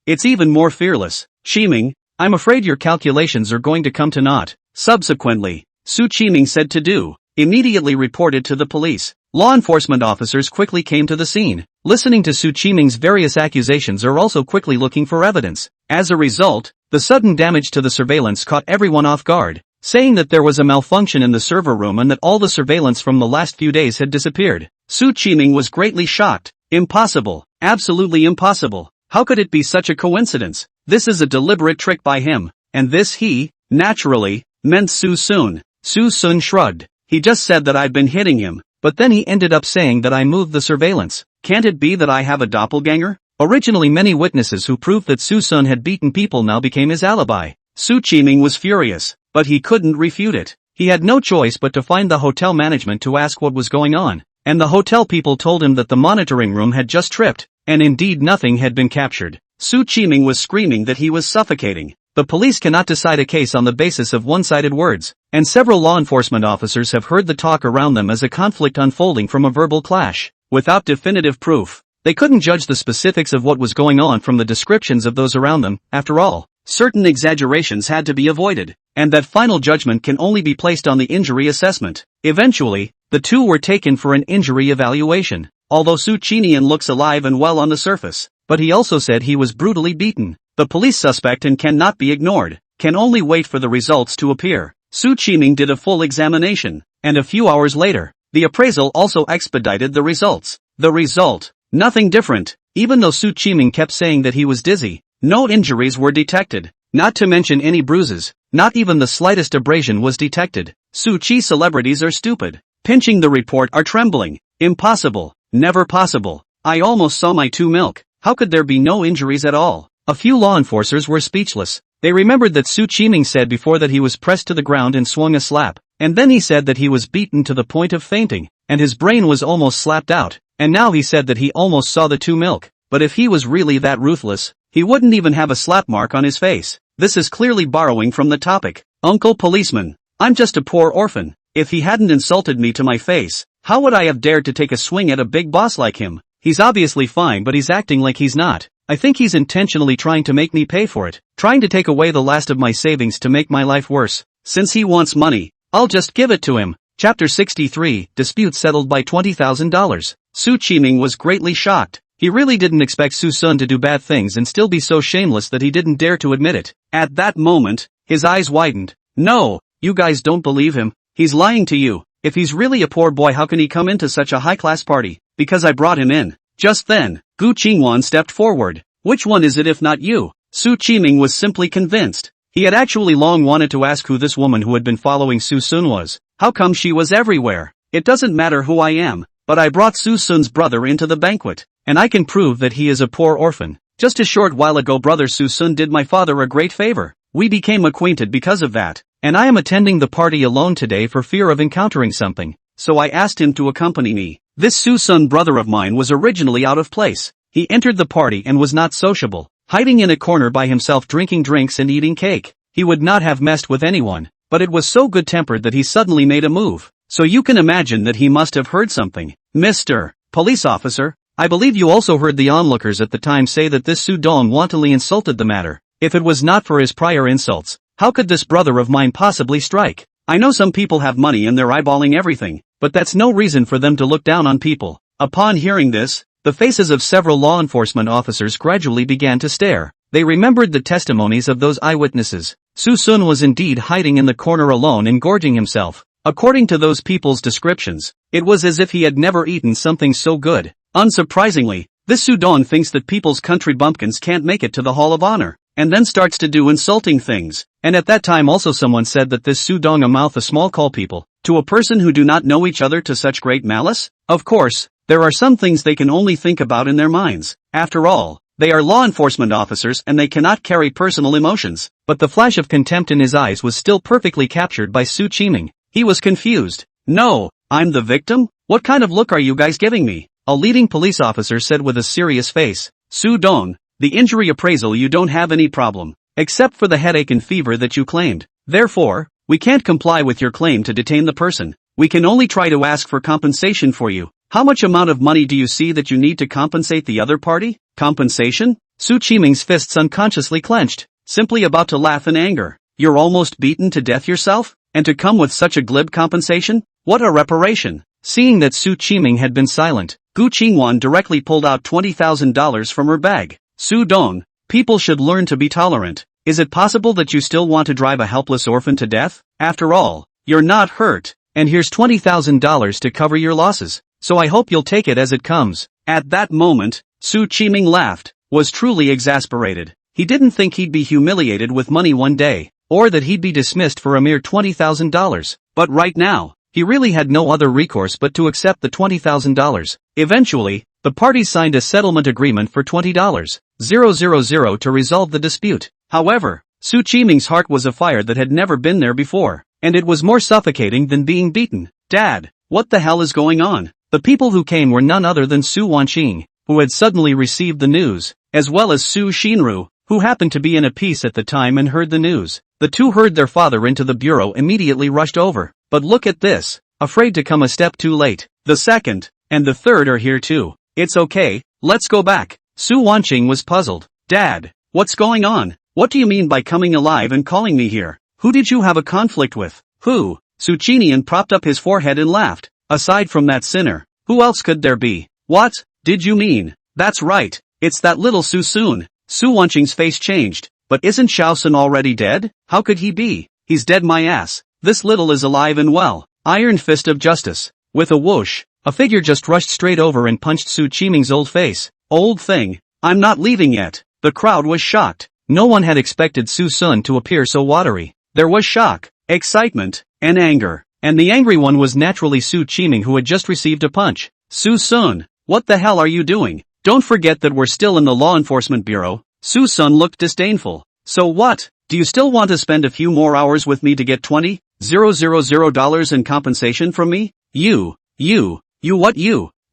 it's even more fearless. Qiming, I'm afraid your calculations are going to come to naught. Subsequently, Qiming said to do, immediately reported to the police. Law enforcement officers quickly came to the scene, listening to Qiming's various accusations are also quickly looking for evidence. As a result, the sudden damage to the surveillance caught everyone off guard, saying that there was a malfunction in the server room and that all the surveillance from the last few days had disappeared. Qiming was greatly shocked. Impossible. Absolutely impossible. How could it be such a coincidence? This is a deliberate trick by him. And this he, naturally, meant Suson. Suson shrugged. He just said that I'd been hitting him, but then he ended up saying that I moved the surveillance. Can't it be that I have a doppelganger? Originally many witnesses who proved that Suson had beaten people now became his alibi. Qiming was furious, but he couldn't refute it. He had no choice but to find the hotel management to ask what was going on. And the hotel people told him that the monitoring room had just tripped, and indeed nothing had been captured. Qiming was screaming that he was suffocating. The police cannot decide a case on the basis of one-sided words, and several law enforcement officers have heard the talk around them as a conflict unfolding from a verbal clash. Without definitive proof, they couldn't judge the specifics of what was going on from the descriptions of those around them. After all, certain exaggerations had to be avoided, and that final judgment can only be placed on the injury assessment. Eventually, the two were taken for an injury evaluation. Although Sumayan looks alive and well on the surface, but he also said he was brutally beaten. The police suspect and cannot be ignored, can only wait for the results to appear. Qiming did a full examination, and a few hours later, the appraisal also expedited the results. The result, nothing different. Even though Qiming kept saying that he was dizzy, no injuries were detected, not to mention any bruises, not even the slightest abrasion was detected. Suchi celebrities are stupid. Pinching the report are trembling. Impossible. Never possible. I almost saw my two milk. How could there be no injuries at all? A few law enforcers were speechless. They remembered that Qiming said before that he was pressed to the ground and swung a slap, and then he said that he was beaten to the point of fainting, and his brain was almost slapped out, and now he said that he almost saw the two milk. But if he was really that ruthless, he wouldn't even have a slap mark on his face. This is clearly borrowing from the topic. Uncle Policeman, I'm just a poor orphan. If he hadn't insulted me to my face, how would I have dared to take a swing at a big boss like him? He's obviously fine, but he's acting like he's not. I think he's intentionally trying to make me pay for it, trying to take away the last of my savings to make my life worse. Since he wants money, I'll just give it to him. Chapter 63, Dispute Settled by $20,000. Qiming was greatly shocked. He really didn't expect Suson to do bad things and still be so shameless that he didn't dare to admit it. At that moment, his eyes widened. No, you guys don't believe him. He's lying to you. If he's really a poor boy, how can he come into such a high-class party? Because I brought him in. Just then, Gu Qingwan stepped forward. Which one is it if not you? Qiming was simply convinced. He had actually long wanted to ask who this woman who had been following Suson was. How come she was everywhere? It doesn't matter who I am, but I brought Suson's brother into the banquet, and I can prove that he is a poor orphan. Just a short while ago brother Suson did my father a great favor. We became acquainted because of that, and I am attending the party alone today for fear of encountering something, so I asked him to accompany me. This Suson brother of mine was originally out of place. He entered the party and was not sociable, hiding in a corner by himself drinking drinks and eating cake. He would not have messed with anyone, but it was so good-tempered that he suddenly made a move. So you can imagine that he must have heard something. Mr. Police Officer, I believe you also heard the onlookers at the time say that this Sudong wantonly insulted the matter. If it was not for his prior insults, how could this brother of mine possibly strike? I know some people have money and they're eyeballing everything, but that's no reason for them to look down on people. Upon hearing this, the faces of several law enforcement officers gradually began to stare. They remembered the testimonies of those eyewitnesses. Suson was indeed hiding in the corner alone and gorging himself. According to those people's descriptions, it was as if he had never eaten something so good. Unsurprisingly, this Sudong thinks that people's country bumpkins can't make it to the Hall of Honor, and then starts to do insulting things. And at that time also someone said that this Sudong a mouth a small call people, to a person who do not know each other to such great malice? Of course, there are some things they can only think about in their minds. After all, they are law enforcement officers and they cannot carry personal emotions. But the flash of contempt in his eyes was still perfectly captured by Qiming. He was confused. No, I'm the victim? What kind of look are you guys giving me? A leading police officer said with a serious face. Sudong, the injury appraisal you don't have any problem, except for the headache and fever that you claimed. Therefore, we can't comply with your claim to detain the person. We can only try to ask for compensation for you. How much amount of money do you see that you need to compensate the other party? Compensation? Qiming's fists unconsciously clenched, simply about to laugh in anger. You're almost beaten to death yourself? And to come with such a glib compensation? What a reparation! Seeing that Qiming had been silent, Gu Qingwan directly pulled out $20,000 from her bag. Sudong, people should learn to be tolerant. Is it possible that you still want to drive a helpless orphan to death? After all, you're not hurt, and here's $20,000 to cover your losses, so I hope you'll take it as it comes. At that moment, Qiming laughed. was truly exasperated. He didn't think he'd be humiliated with money one day, or that he'd be dismissed for a mere $20,000. But right now, he really had no other recourse but to accept the $20,000. Eventually, the parties signed a settlement agreement for $20,000 to resolve the dispute. However, Su Qiming's heart was afire that had never been there before, and it was more suffocating than being beaten. Dad, what the hell is going on? The people who came were none other than Su Wanqing, who had suddenly received the news, as well as Su Xinru, who happened to be in a piece at the time and heard the news. The two heard their father into the bureau immediately rushed over. But look at this, afraid to come a step too late. The second, and the third are here too. It's okay, let's go back. Su Wanqing was puzzled. Dad, what's going on? What do you mean by coming alive and calling me here? Who did you have a conflict with? Who? Su Qinian propped up his forehead and laughed. Aside from that sinner, who else could there be? What did you mean? That's right, it's that little Suson. Su Wanqing's face changed. But isn't Shaosun already dead? How could he be? He's dead my ass. This little is alive and well. Iron fist of justice. With a whoosh, a figure just rushed straight over and punched Su Qiming's old face. Old thing, I'm not leaving yet. The crowd was shocked. No one had expected Suson to appear so watery. There was shock, excitement, and anger. And the angry one was naturally Su Qiming, who had just received a punch. Suson, what the hell are you doing? Don't forget that we're still in the law enforcement bureau. Suson looked disdainful. So what? Do you still want to spend a few more hours with me to get $20,000 in compensation from me? You.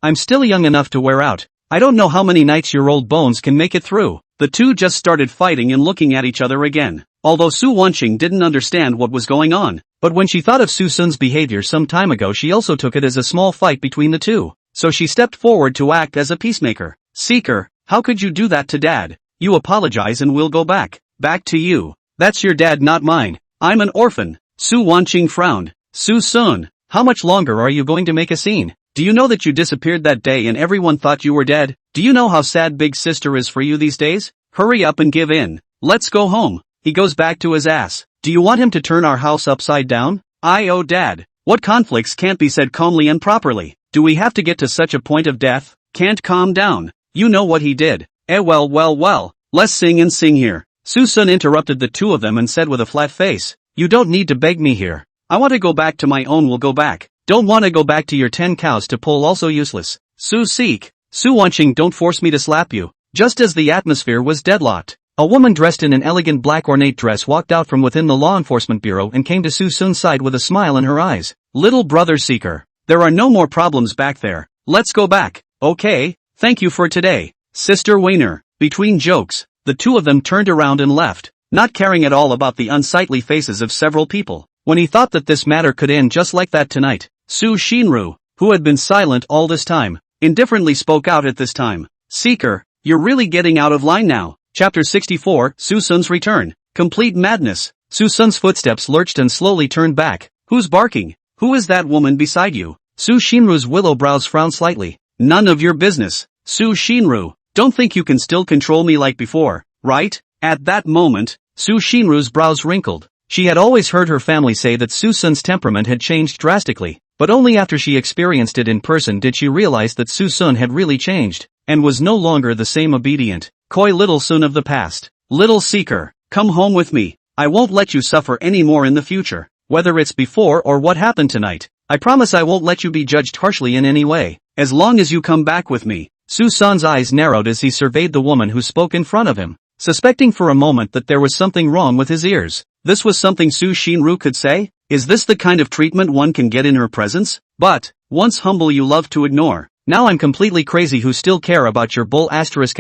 I'm still young enough to wear out. I don't know how many nights your old bones can make it through. The two just started fighting and looking at each other again. Although Su Wanqing didn't understand what was going on, but when she thought of Suson's behavior some time ago, she also took it as a small fight between the two. So she stepped forward to act as a peacemaker. Seeker, how could you do that to Dad? You apologize and we'll go back. Back to you. That's your dad, not mine. I'm an orphan. Su Wanqing frowned. Suson, how much longer are you going to make a scene? Do you know that you disappeared that day and everyone thought you were dead? Do you know how sad big sister is for you these days? Hurry up and give in. Let's go home. He goes back to his ass. Do you want him to turn our house upside down? Oh Dad. What conflicts can't be said calmly and properly? Do we have to get to such a point of death? Can't calm down. You know what he did. Well, let's sing and sing here. Suson interrupted the two of them and said with a flat face, you don't need to beg me here. I want to go back to my own, will go back. Don't want to go back to your 10 cows to pull, also useless. Su Wanqing, don't force me to slap you. Just as the atmosphere was deadlocked, a woman dressed in an elegant black ornate dress walked out from within the law enforcement bureau and came to Suson's side with a smile in her eyes. Little brother Seeker, there are no more problems back there. Let's go back. Okay, thank you for today. Sister Weiner. Between jokes, the two of them turned around and left, not caring at all about the unsightly faces of several people. When he thought that this matter could end just like that tonight, Su Xinru, who had been silent all this time, indifferently spoke out at this time. Seeker, you're really getting out of line now. Chapter 64, Suson's return. Complete madness. Suson's footsteps lurched and slowly turned back. Who's barking? Who is that woman beside you? Su Xinru's willow brows frowned slightly. None of your business. Su Xinru, don't think you can still control me like before, right? At that moment, Su Xinru's brows wrinkled. She had always heard her family say that Suson's temperament had changed drastically, but only after she experienced it in person did she realize that Suson had really changed, and was no longer the same obedient, coy little Sun of the past. Little Seeker, come home with me. I won't let you suffer any more in the future, whether it's before or what happened tonight. I promise I won't let you be judged harshly in any way, as long as you come back with me. Suson's eyes narrowed as he surveyed the woman who spoke in front of him, suspecting for a moment that there was something wrong with his ears. This was something Su Xinru could say? Is this the kind of treatment one can get in her presence? But, once humble you love to ignore. Now I'm completely crazy who still care about your bull asterisk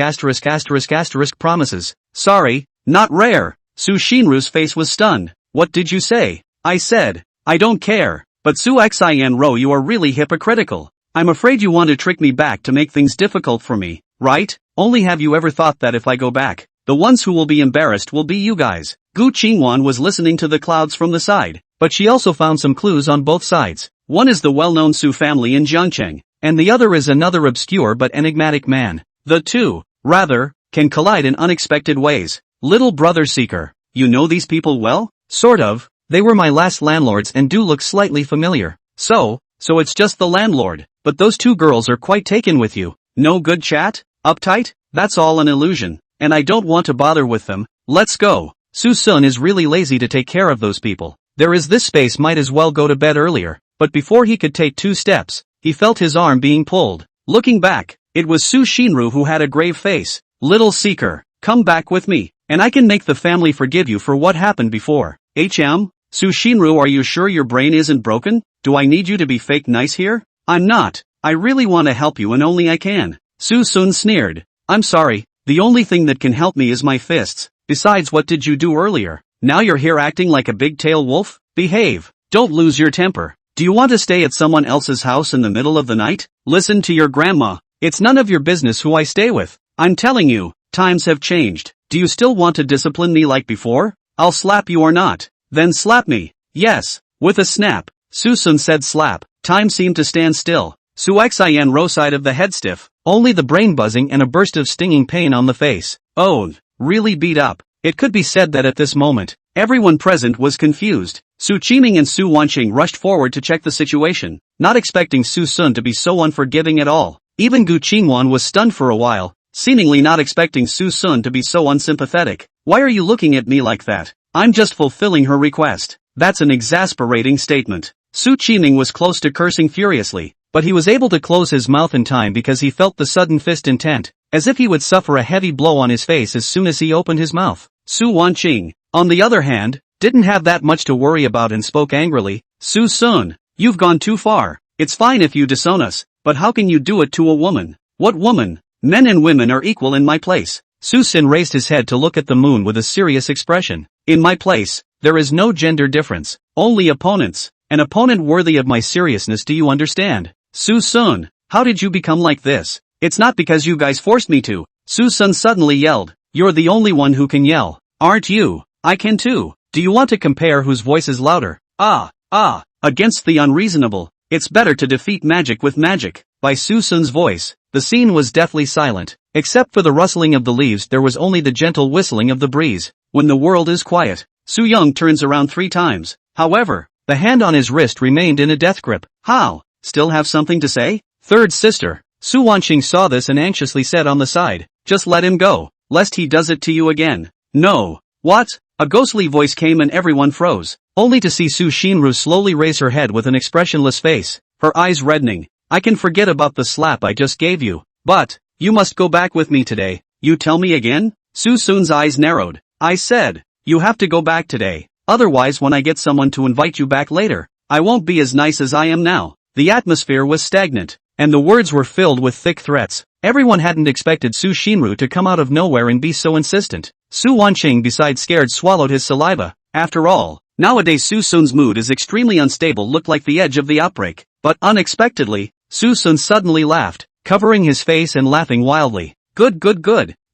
promises. Sorry, not rare. Su Xinru's face was stunned. What did you say? I said, I don't care. But Su Xianro, you are really hypocritical. I'm afraid you want to trick me back to make things difficult for me, right? Only have you ever thought that if I go back, the ones who will be embarrassed will be you guys? Gu Qingwan was listening to the clouds from the side, but she also found some clues on both sides. One is the well-known Su family in Jiangcheng, and the other is another obscure but enigmatic man. The two, rather, can collide in unexpected ways. Little brother Seeker, you know these people well? Sort of. They were my last landlords and do look slightly familiar. So it's just the landlord, but those two girls are quite taken with you. No good chat? Uptight? That's all an illusion, and I don't want to bother with them. Let's go. Suson is really lazy to take care of those people. There is this space, might as well go to bed earlier. But before he could take 2 steps, he felt his arm being pulled. Looking back, it was Su Shinru who had a grave face. Little seeker, come back with me, and I can make the family forgive you for what happened before. Su Shinru, are you sure your brain isn't broken? Do I need you to be fake nice here? I'm not. I really want to help you and only I can. Susun sneered. I'm sorry, the only thing that can help me is my fists. Besides, what did you do earlier? Now you're here acting like a big-tailed wolf? Behave. Don't lose your temper. Do you want to stay at someone else's house in the middle of the night? Listen to your grandma. It's none of your business who I stay with. I'm telling you, times have changed. Do you still want to discipline me like before? I'll slap you or not. Then slap me. Yes. With a snap, Susun said slap. Time seemed to stand still. Suxian rose side of the head stiff, only the brain buzzing and a burst of stinging pain on the face. Oh, really beat up. It could be said that at this moment, everyone present was confused. Su Qiming and Su Wanqing rushed forward to check the situation, not expecting Su Sun to be so unforgiving at all. Even Gu Qingwan was stunned for a while, seemingly not expecting Su Sun to be so unsympathetic. Why are you looking at me like that? I'm just fulfilling her request. That's an exasperating statement. Su Qiming was close to cursing furiously, but he was able to close his mouth in time because he felt the sudden fist intent, as if he would suffer a heavy blow on his face as soon as he opened his mouth. Su Wanqing, on the other hand, didn't have that much to worry about and spoke angrily. Su Sun, you've gone too far. It's fine if you disown us, but how can you do it to a woman? What woman? Men and women are equal in my place. Su Sin raised his head to look at the moon with a serious expression. In my place, there is no gender difference, only opponents. An opponent worthy of my seriousness, do you understand? Su Sun, how did you become like this? It's not because you guys forced me to. Su Sun suddenly yelled. You're the only one who can yell, aren't you? I can too. Do you want to compare whose voice is louder? Against the unreasonable, it's better to defeat magic with magic. By Su Sun's voice, the scene was deathly silent. Except for the rustling of the leaves, there was only the gentle whistling of the breeze. When the world is quiet, Su Young turns around 3 times. However, the hand on his wrist remained in a death grip. How? Still have something to say? Third sister. Su Wanqing saw this and anxiously said on the side, just let him go, lest he does it to you again. No. What? A ghostly voice came and everyone froze, only to see Su Shinru slowly raise her head with an expressionless face, her eyes reddening. I can forget about the slap I just gave you, but, you must go back with me today. You tell me again? Su Sun's eyes narrowed. I said, you have to go back today, otherwise when I get someone to invite you back later, I won't be as nice as I am now. The atmosphere was stagnant, and the words were filled with thick threats. Everyone hadn't expected Su Shinru to come out of nowhere and be so insistent. Su Wanqing, besides scared, swallowed his saliva. After all, nowadays Su Sun's mood is extremely unstable, looked like the edge of the outbreak. But unexpectedly, Su Sun suddenly laughed, covering his face and laughing wildly. Good.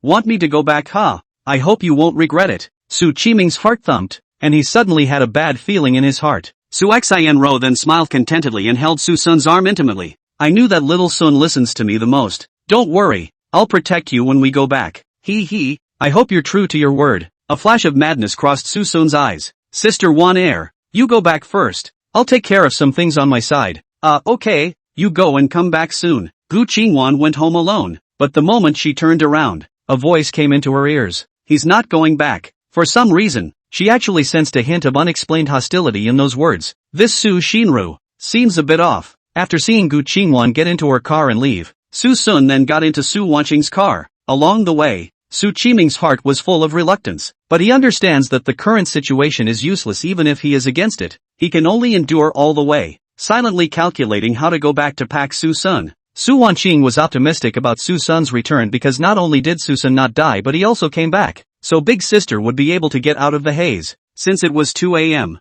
Want me to go back, huh? I hope you won't regret it. Su Qiming's heart thumped, and he suddenly had a bad feeling in his heart. Su Xianro then smiled contentedly and held Su Sun's arm intimately. I knew that little Sun listens to me the most. Don't worry, I'll protect you when we go back. He. I hope you're true to your word. A flash of madness crossed Su Sun's eyes. Sister Wan Air, you go back first. I'll take care of some things on my side. Okay, you go and come back soon. Gu Qingwan went home alone, but the moment she turned around, a voice came into her ears. He's not going back. For some reason, she actually sensed a hint of unexplained hostility in those words. This Su Shinru seems a bit off. After seeing Gu Qingwan get into her car and leave, Su Sun then got into Su Wanqing's car. Along the way, Su Qiming's heart was full of reluctance, but he understands that the current situation is useless even if he is against it. He can only endure all the way, silently calculating how to go back to pack Su Sun. Su Wanqing was optimistic about Su Sun's return because not only did Su Sun not die but he also came back, so Big Sister would be able to get out of the haze. Since it was 2 a.m.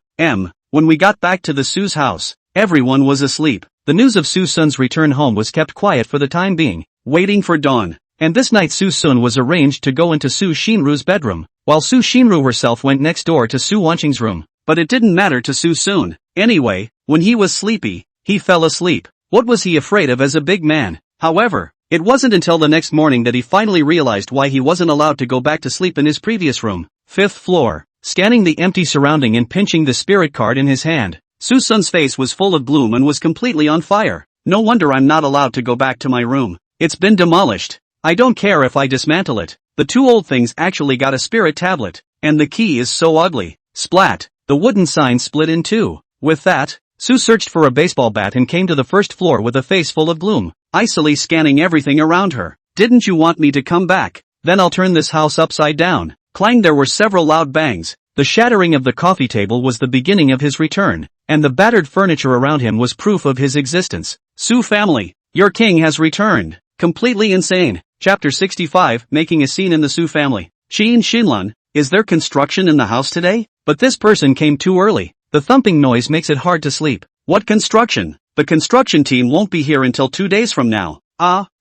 when we got back to the Su's house, everyone was asleep. The news of Su Sun's return home was kept quiet for the time being, waiting for dawn. And this night Su Sun was arranged to go into Su Shinru's bedroom, while Su Shinru herself went next door to Su Wanqing's room. But it didn't matter to Su Sun. Anyway, when he was sleepy, he fell asleep. What was he afraid of as a big man? However, it wasn't until the next morning that he finally realized why he wasn't allowed to go back to sleep in his previous room. 5th floor. Scanning the empty surrounding and pinching the spirit card in his hand, Su Sun's face was full of gloom and was completely on fire. No wonder I'm not allowed to go back to my room. It's been demolished. I don't care if I dismantle it. The two old things actually got a spirit tablet. And the key is so ugly. Splat. The wooden sign split in two. With that, Sue searched for a baseball bat and came to the first floor with a face full of gloom, icily scanning everything around her. Didn't you want me to come back? Then I'll turn this house upside down. Clang. There were several loud bangs. The shattering of the coffee table was the beginning of his return, and the battered furniture around him was proof of his existence. Sue family, your king has returned. Completely insane. Chapter 65, Making a Scene in the Sue family. Shinlan, is there construction in the house today? But this person came too early. The thumping noise makes it hard to sleep. What construction? The construction team won't be here until 2 days from now.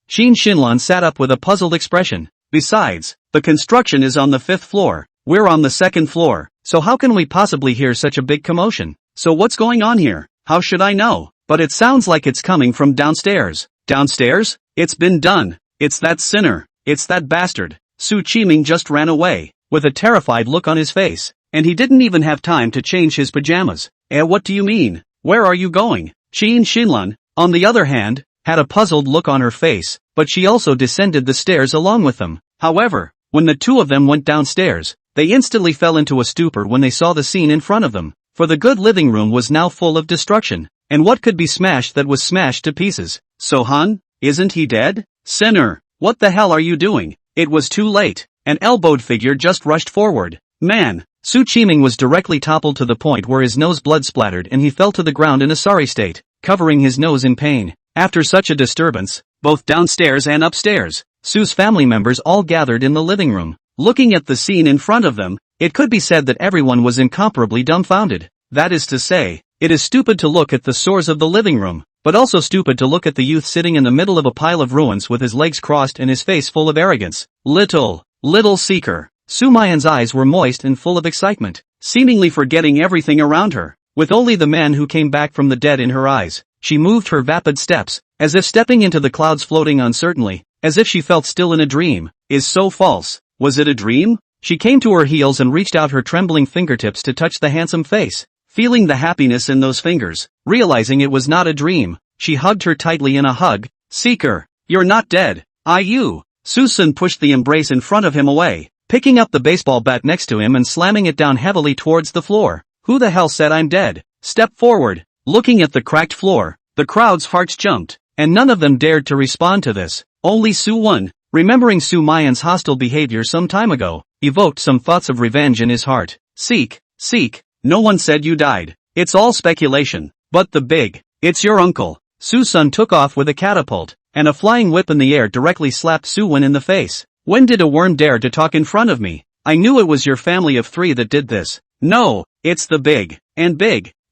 Shinlan sat up with a puzzled expression. Besides, the construction is on the 5th floor. We're on the 2nd floor, so how can we possibly hear such a big commotion? So what's going on here? How should I know? But it sounds like it's coming from downstairs. Downstairs? It's been done. It's that sinner. It's that bastard. Qiming just ran away, with a terrified look on his face, and he didn't even have time to change his pajamas. What do you mean? Where are you going? Shinlan, on the other hand, had a puzzled look on her face, but she also descended the stairs along with them. However, when the two of them went downstairs, they instantly fell into a stupor when they saw the scene in front of them, for the good living room was now full of destruction, and what could be smashed that was smashed to pieces? Sohan? Isn't he dead? Sinner, what the hell are you doing? It was too late. An elbowed figure just rushed forward. Man, Qiming was directly toppled to the point where his nose blood splattered and he fell to the ground in a sorry state, covering his nose in pain. After such a disturbance, both downstairs and upstairs, Sue's family members all gathered in the living room. Looking at the scene in front of them, it could be said that everyone was incomparably dumbfounded. That is to say, it is stupid to look at the sores of the living room, but also stupid to look at the youth sitting in the middle of a pile of ruins with his legs crossed and his face full of arrogance. Little seeker. Sumayan's eyes were moist and full of excitement, seemingly forgetting everything around her. With only the man who came back from the dead in her eyes, she moved her vapid steps, as if stepping into the clouds floating uncertainly, as if she felt still in a dream. Is so false. Was it a dream? She came to her heels and reached out her trembling fingertips to touch the handsome face. Feeling the happiness in those fingers, realizing it was not a dream, she hugged her tightly in a hug. Seeker, you're not dead, are you? Suson pushed the embrace in front of him away, picking up the baseball bat next to him and slamming it down heavily towards the floor. Who the hell said I'm dead? Step forward. Looking at the cracked floor, the crowd's hearts jumped, and none of them dared to respond to this. Only Suen, remembering Sumayan's hostile behavior some time ago, evoked some thoughts of revenge in his heart. Seek, no one said you died. It's all speculation. But it's your uncle. Suson took off with a catapult, and a flying whip in the air directly slapped Suen in the face. When did a worm dare to talk in front of me? I knew it was your family of 3 that did this. No, it's the big.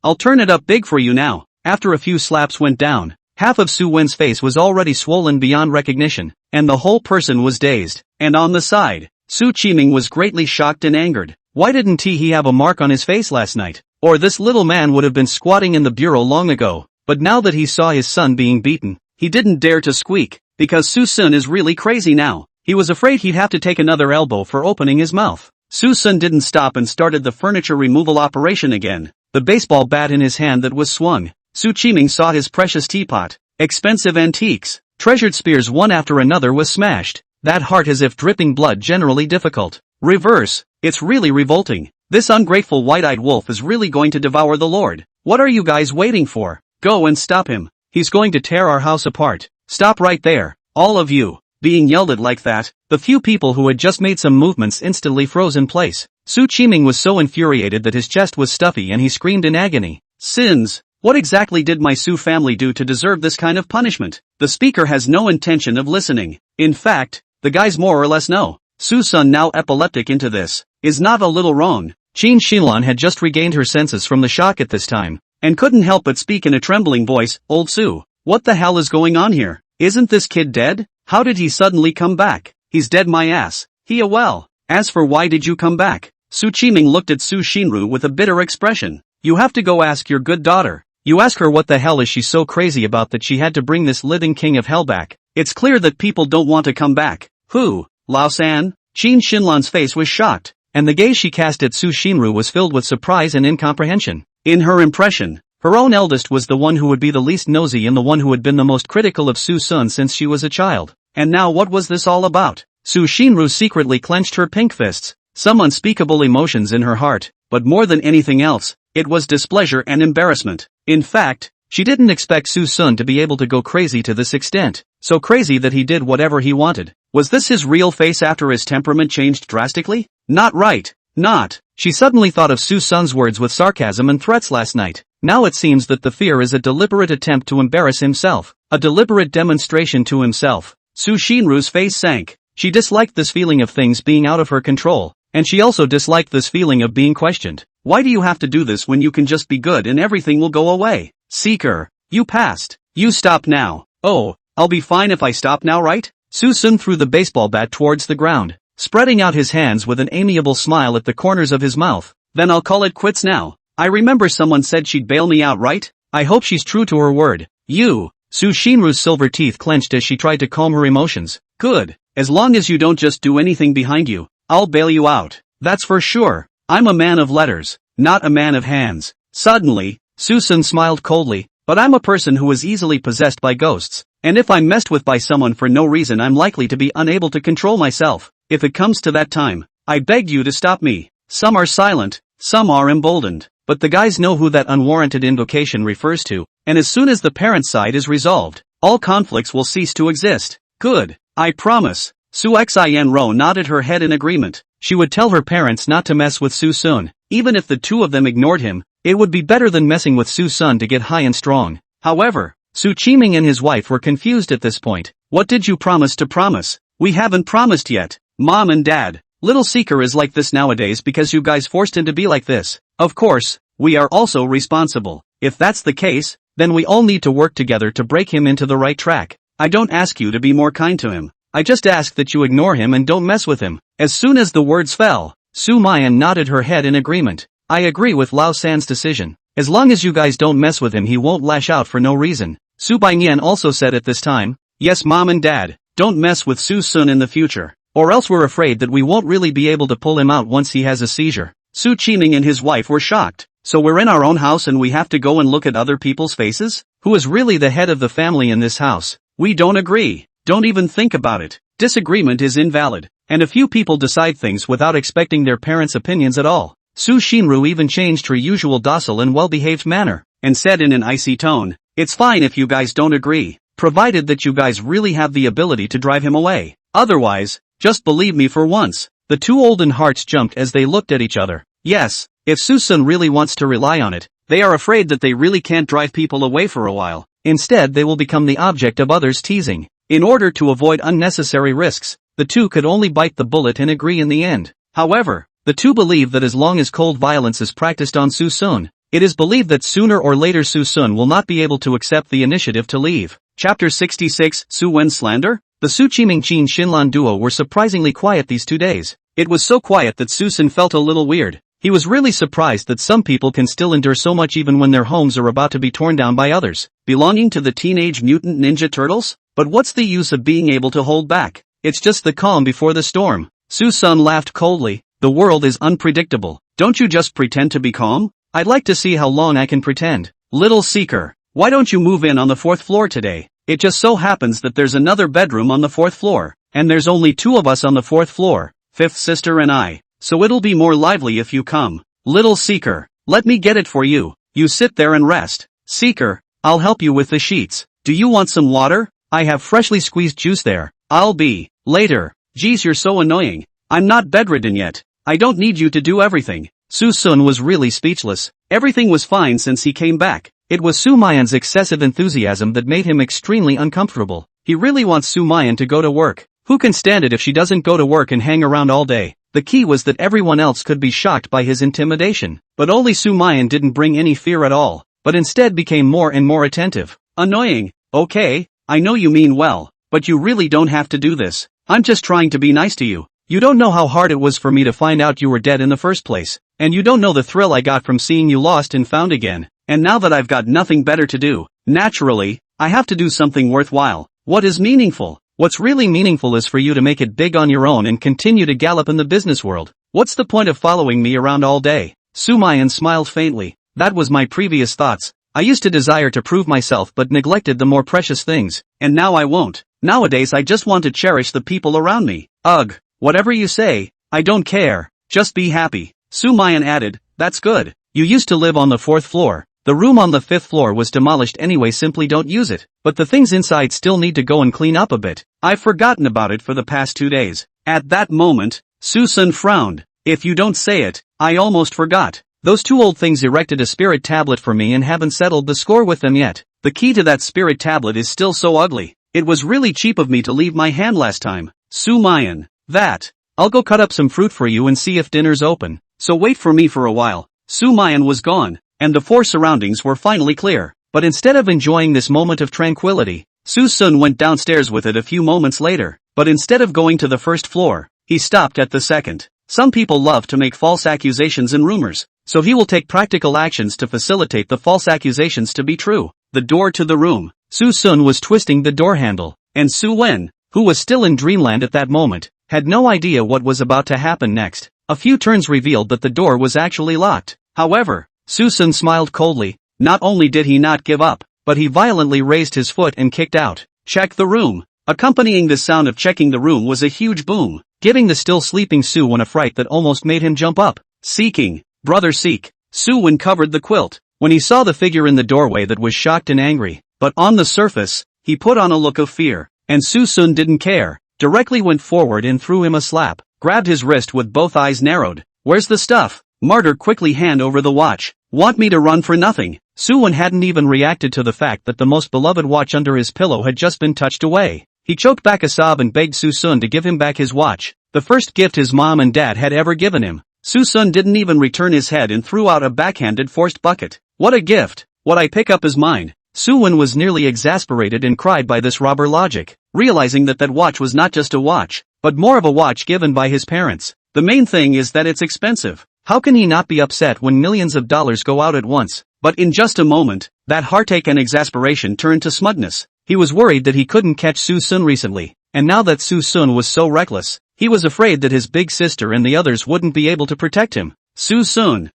I'll turn it up big for you now. After a few slaps went down, half of Suen's face was already swollen beyond recognition, and the whole person was dazed. And on the side, Qiming was greatly shocked and angered. Why didn't he have a mark on his face last night? Or this little man would have been squatting in the bureau long ago. But now that he saw his son being beaten, he didn't dare to squeak, because Suson is really crazy now. He was afraid he'd have to take another elbow for opening his mouth. Suson didn't stop and started the furniture removal operation again, the baseball bat in his hand that was swung. Qiming saw his precious teapot, expensive antiques, treasured spears one after another was smashed, that heart as if dripping blood generally difficult. Reverse, it's really revolting. This ungrateful white-eyed wolf is really going to devour the Lord. What are you guys waiting for? Go and stop him. He's going to tear our house apart. Stop right there, all of you. Being yelled at like that, the few people who had just made some movements instantly froze in place. Qiming was so infuriated that his chest was stuffy and he screamed in agony. Sins! What exactly did my Sue family do to deserve this kind of punishment? The speaker has no intention of listening. In fact, the guys more or less know. Suson, now epileptic into this, is not a little wrong. Shinlan had just regained her senses from the shock at this time, and couldn't help but speak in a trembling voice. Old Sue, what the hell is going on here? Isn't this kid dead? How did he suddenly come back? He's dead my ass. Well. As for why did you come back? Qiming looked at Su Shinru with a bitter expression. You have to go ask your good daughter. You ask her what the hell is she so crazy about that she had to bring this living king of hell back. It's clear that people don't want to come back. Who? Lao-san? Shinlan's face was shocked, and the gaze she cast at Su Shinru was filled with surprise and incomprehension. In her impression, her own eldest was the one who would be the least nosy and the one who had been the most critical of Suson since she was a child. And now what was this all about? Su Shinru secretly clenched her pink fists, some unspeakable emotions in her heart, but more than anything else, it was displeasure and embarrassment. In fact, she didn't expect Suson to be able to go crazy to this extent, so crazy that he did whatever he wanted. Was this his real face after his temperament changed drastically? Not right. Not. She suddenly thought of Suson's words with sarcasm and threats last night. Now it seems that the fear is a deliberate attempt to embarrass himself, a deliberate demonstration to himself. Su Shinru's face sank. She disliked this feeling of things being out of her control, and she also disliked this feeling of being questioned. Why do you have to do this when you can just be good and everything will go away? Seeker, you passed. You stop now. Oh, I'll be fine if I stop now, right? Suson threw the baseball bat towards the ground, spreading out his hands with an amiable smile at the corners of his mouth. Then I'll call it quits now. I remember someone said she'd bail me out, right? I hope she's true to her word. You. Su Shinru's silver teeth clenched as she tried to calm her emotions. Good. As long as you don't just do anything behind you, I'll bail you out. That's for sure. I'm a man of letters, not a man of hands. Suddenly, Suson smiled coldly, but I'm a person who is easily possessed by ghosts, and if I'm messed with by someone for no reason I'm likely to be unable to control myself. If it comes to that time, I begged you to stop me. Some are silent, some are emboldened, but the guys know who that unwarranted invocation refers to, and as soon as the parent side is resolved, all conflicts will cease to exist. Good. I promise. Su Xianro nodded her head in agreement. She would tell her parents not to mess with Suson. Even if the two of them ignored him, it would be better than messing with Suson to get high and strong. However, Su Qiming and his wife were confused at this point. What did you promise to promise? We haven't promised yet. Mom and Dad. Little Seeker is like this nowadays because you guys forced him to be like this. Of course, we are also responsible. If that's the case, then we all need to work together to break him into the right track. I don't ask you to be more kind to him. I just ask that you ignore him and don't mess with him. As soon as the words fell, Sumayan nodded her head in agreement. I agree with Lao San's decision. As long as you guys don't mess with him he won't lash out for no reason. Su Baiyan also said at this time, yes Mom and Dad, don't mess with Susun in the future, or else we're afraid that we won't really be able to pull him out once he has a seizure. Su Qiming and his wife were shocked. So we're in our own house and we have to go and look at other people's faces? Who is really the head of the family in this house? We don't agree. Don't even think about it. Disagreement is invalid, and a few people decide things without expecting their parents' opinions at all. Su Shinru even changed her usual docile and well-behaved manner, and said in an icy tone, it's fine if you guys don't agree, provided that you guys really have the ability to drive him away. Otherwise, just believe me for once. The two olden hearts jumped as they looked at each other. Yes, if Susun really wants to rely on it, they are afraid that they really can't drive people away for a while. Instead they will become the object of others' teasing. In order to avoid unnecessary risks, the two could only bite the bullet and agree in the end. However, the two believe that as long as cold violence is practiced on Susun, it is believed that sooner or later Susun will not be able to accept the initiative to leave. Chapter 66, Suen Slander? The Su Qiming Qin Xinlan duo were surprisingly quiet these 2 days. It was so quiet that Susun felt a little weird. He was really surprised that some people can still endure so much even when their homes are about to be torn down by others, belonging to the Teenage Mutant Ninja Turtles? But what's the use of being able to hold back? It's just the calm before the storm. Susun laughed coldly. The world is unpredictable. Don't you just pretend to be calm? I'd like to see how long I can pretend. Little Seeker, why don't you move in on the 4th floor today? It just so happens that there's another bedroom on the 4th floor, and there's only 2 of us on the 4th floor, 5th sister and I. So it'll be more lively if you come. Little Seeker, let me get it for you. You sit there and rest. Seeker, I'll help you with the sheets. Do you want some water? I have freshly squeezed juice there. I'll be later. Geez, you're so annoying. I'm not bedridden yet. I don't need you to do everything. Susun was really speechless. Everything was fine since he came back. It was Sumayan's excessive enthusiasm that made him extremely uncomfortable. He really wants Sumayan to go to work. Who can stand it if she doesn't go to work and hang around all day? The key was that everyone else could be shocked by his intimidation. But only Sumayan didn't bring any fear at all, but instead became more and more attentive. Annoying. Okay, I know you mean well, but you really don't have to do this. I'm just trying to be nice to you. You don't know how hard it was for me to find out you were dead in the first place. And you don't know the thrill I got from seeing you lost and found again. And now that I've got nothing better to do, naturally, I have to do something worthwhile. What is meaningful? What's really meaningful is for you to make it big on your own and continue to gallop in the business world. What's the point of following me around all day? Sumayan smiled faintly. That was my previous thoughts. I used to desire to prove myself but neglected the more precious things, and now I won't. Nowadays I just want to cherish the people around me. Ugh, whatever you say, I don't care, just be happy. Sumayan added, that's good. You used to live on the 4th floor. The room on the 5th floor was demolished anyway, simply don't use it. But the things inside still need to go and clean up a bit. I've forgotten about it for the past 2 days. At that moment, Suson frowned. If you don't say it, I almost forgot. Those 2 old things erected a spirit tablet for me and haven't settled the score with them yet. The key to that spirit tablet is still so ugly. It was really cheap of me to leave my hand last time. Sumayan. That. I'll go cut up some fruit for you and see if dinner's open. So wait for me for a while. Sumayan was gone, and the 4 surroundings were finally clear. But instead of enjoying this moment of tranquility, Suson went downstairs with it a few moments later. But instead of going to the 1st floor, he stopped at the 2nd. Some people love to make false accusations and rumors, so he will take practical actions to facilitate the false accusations to be true. The door to the room. Suson was twisting the door handle, and Suen, who was still in dreamland at that moment, had no idea what was about to happen next. A few turns revealed that the door was actually locked. However, Suson smiled coldly. Not only did he not give up, but he violently raised his foot and kicked out. Check the room. Accompanying the sound of checking the room was a huge boom, giving the still sleeping Suwen a fright that almost made him jump up. Seeking. Brother seek. Suwen covered the quilt. When he saw the figure in the doorway that was shocked and angry, but on the surface, he put on a look of fear. And Susun didn't care, directly went forward and threw him a slap, grabbed his wrist with both eyes narrowed. Where's the stuff? Martyr, quickly hand over the watch. Want me to run for nothing? Suwen hadn't even reacted to the fact that the most beloved watch under his pillow had just been touched away. He choked back a sob and begged Susun to give him back his watch, the first gift his mom and dad had ever given him. Susun didn't even return his head and threw out a backhanded forced bucket. What a gift! What I pick up is mine. Suwen was nearly exasperated and cried by this robber logic, realizing that watch was not just a watch, but more of a watch given by his parents. The main thing is that it's expensive. How can he not be upset when millions of dollars go out at once? But in just a moment, that heartache and exasperation turned to smugness. He was worried that he couldn't catch Susun recently, and now that Susun was so reckless, he was afraid that his big sister and the others wouldn't be able to protect him. Susun,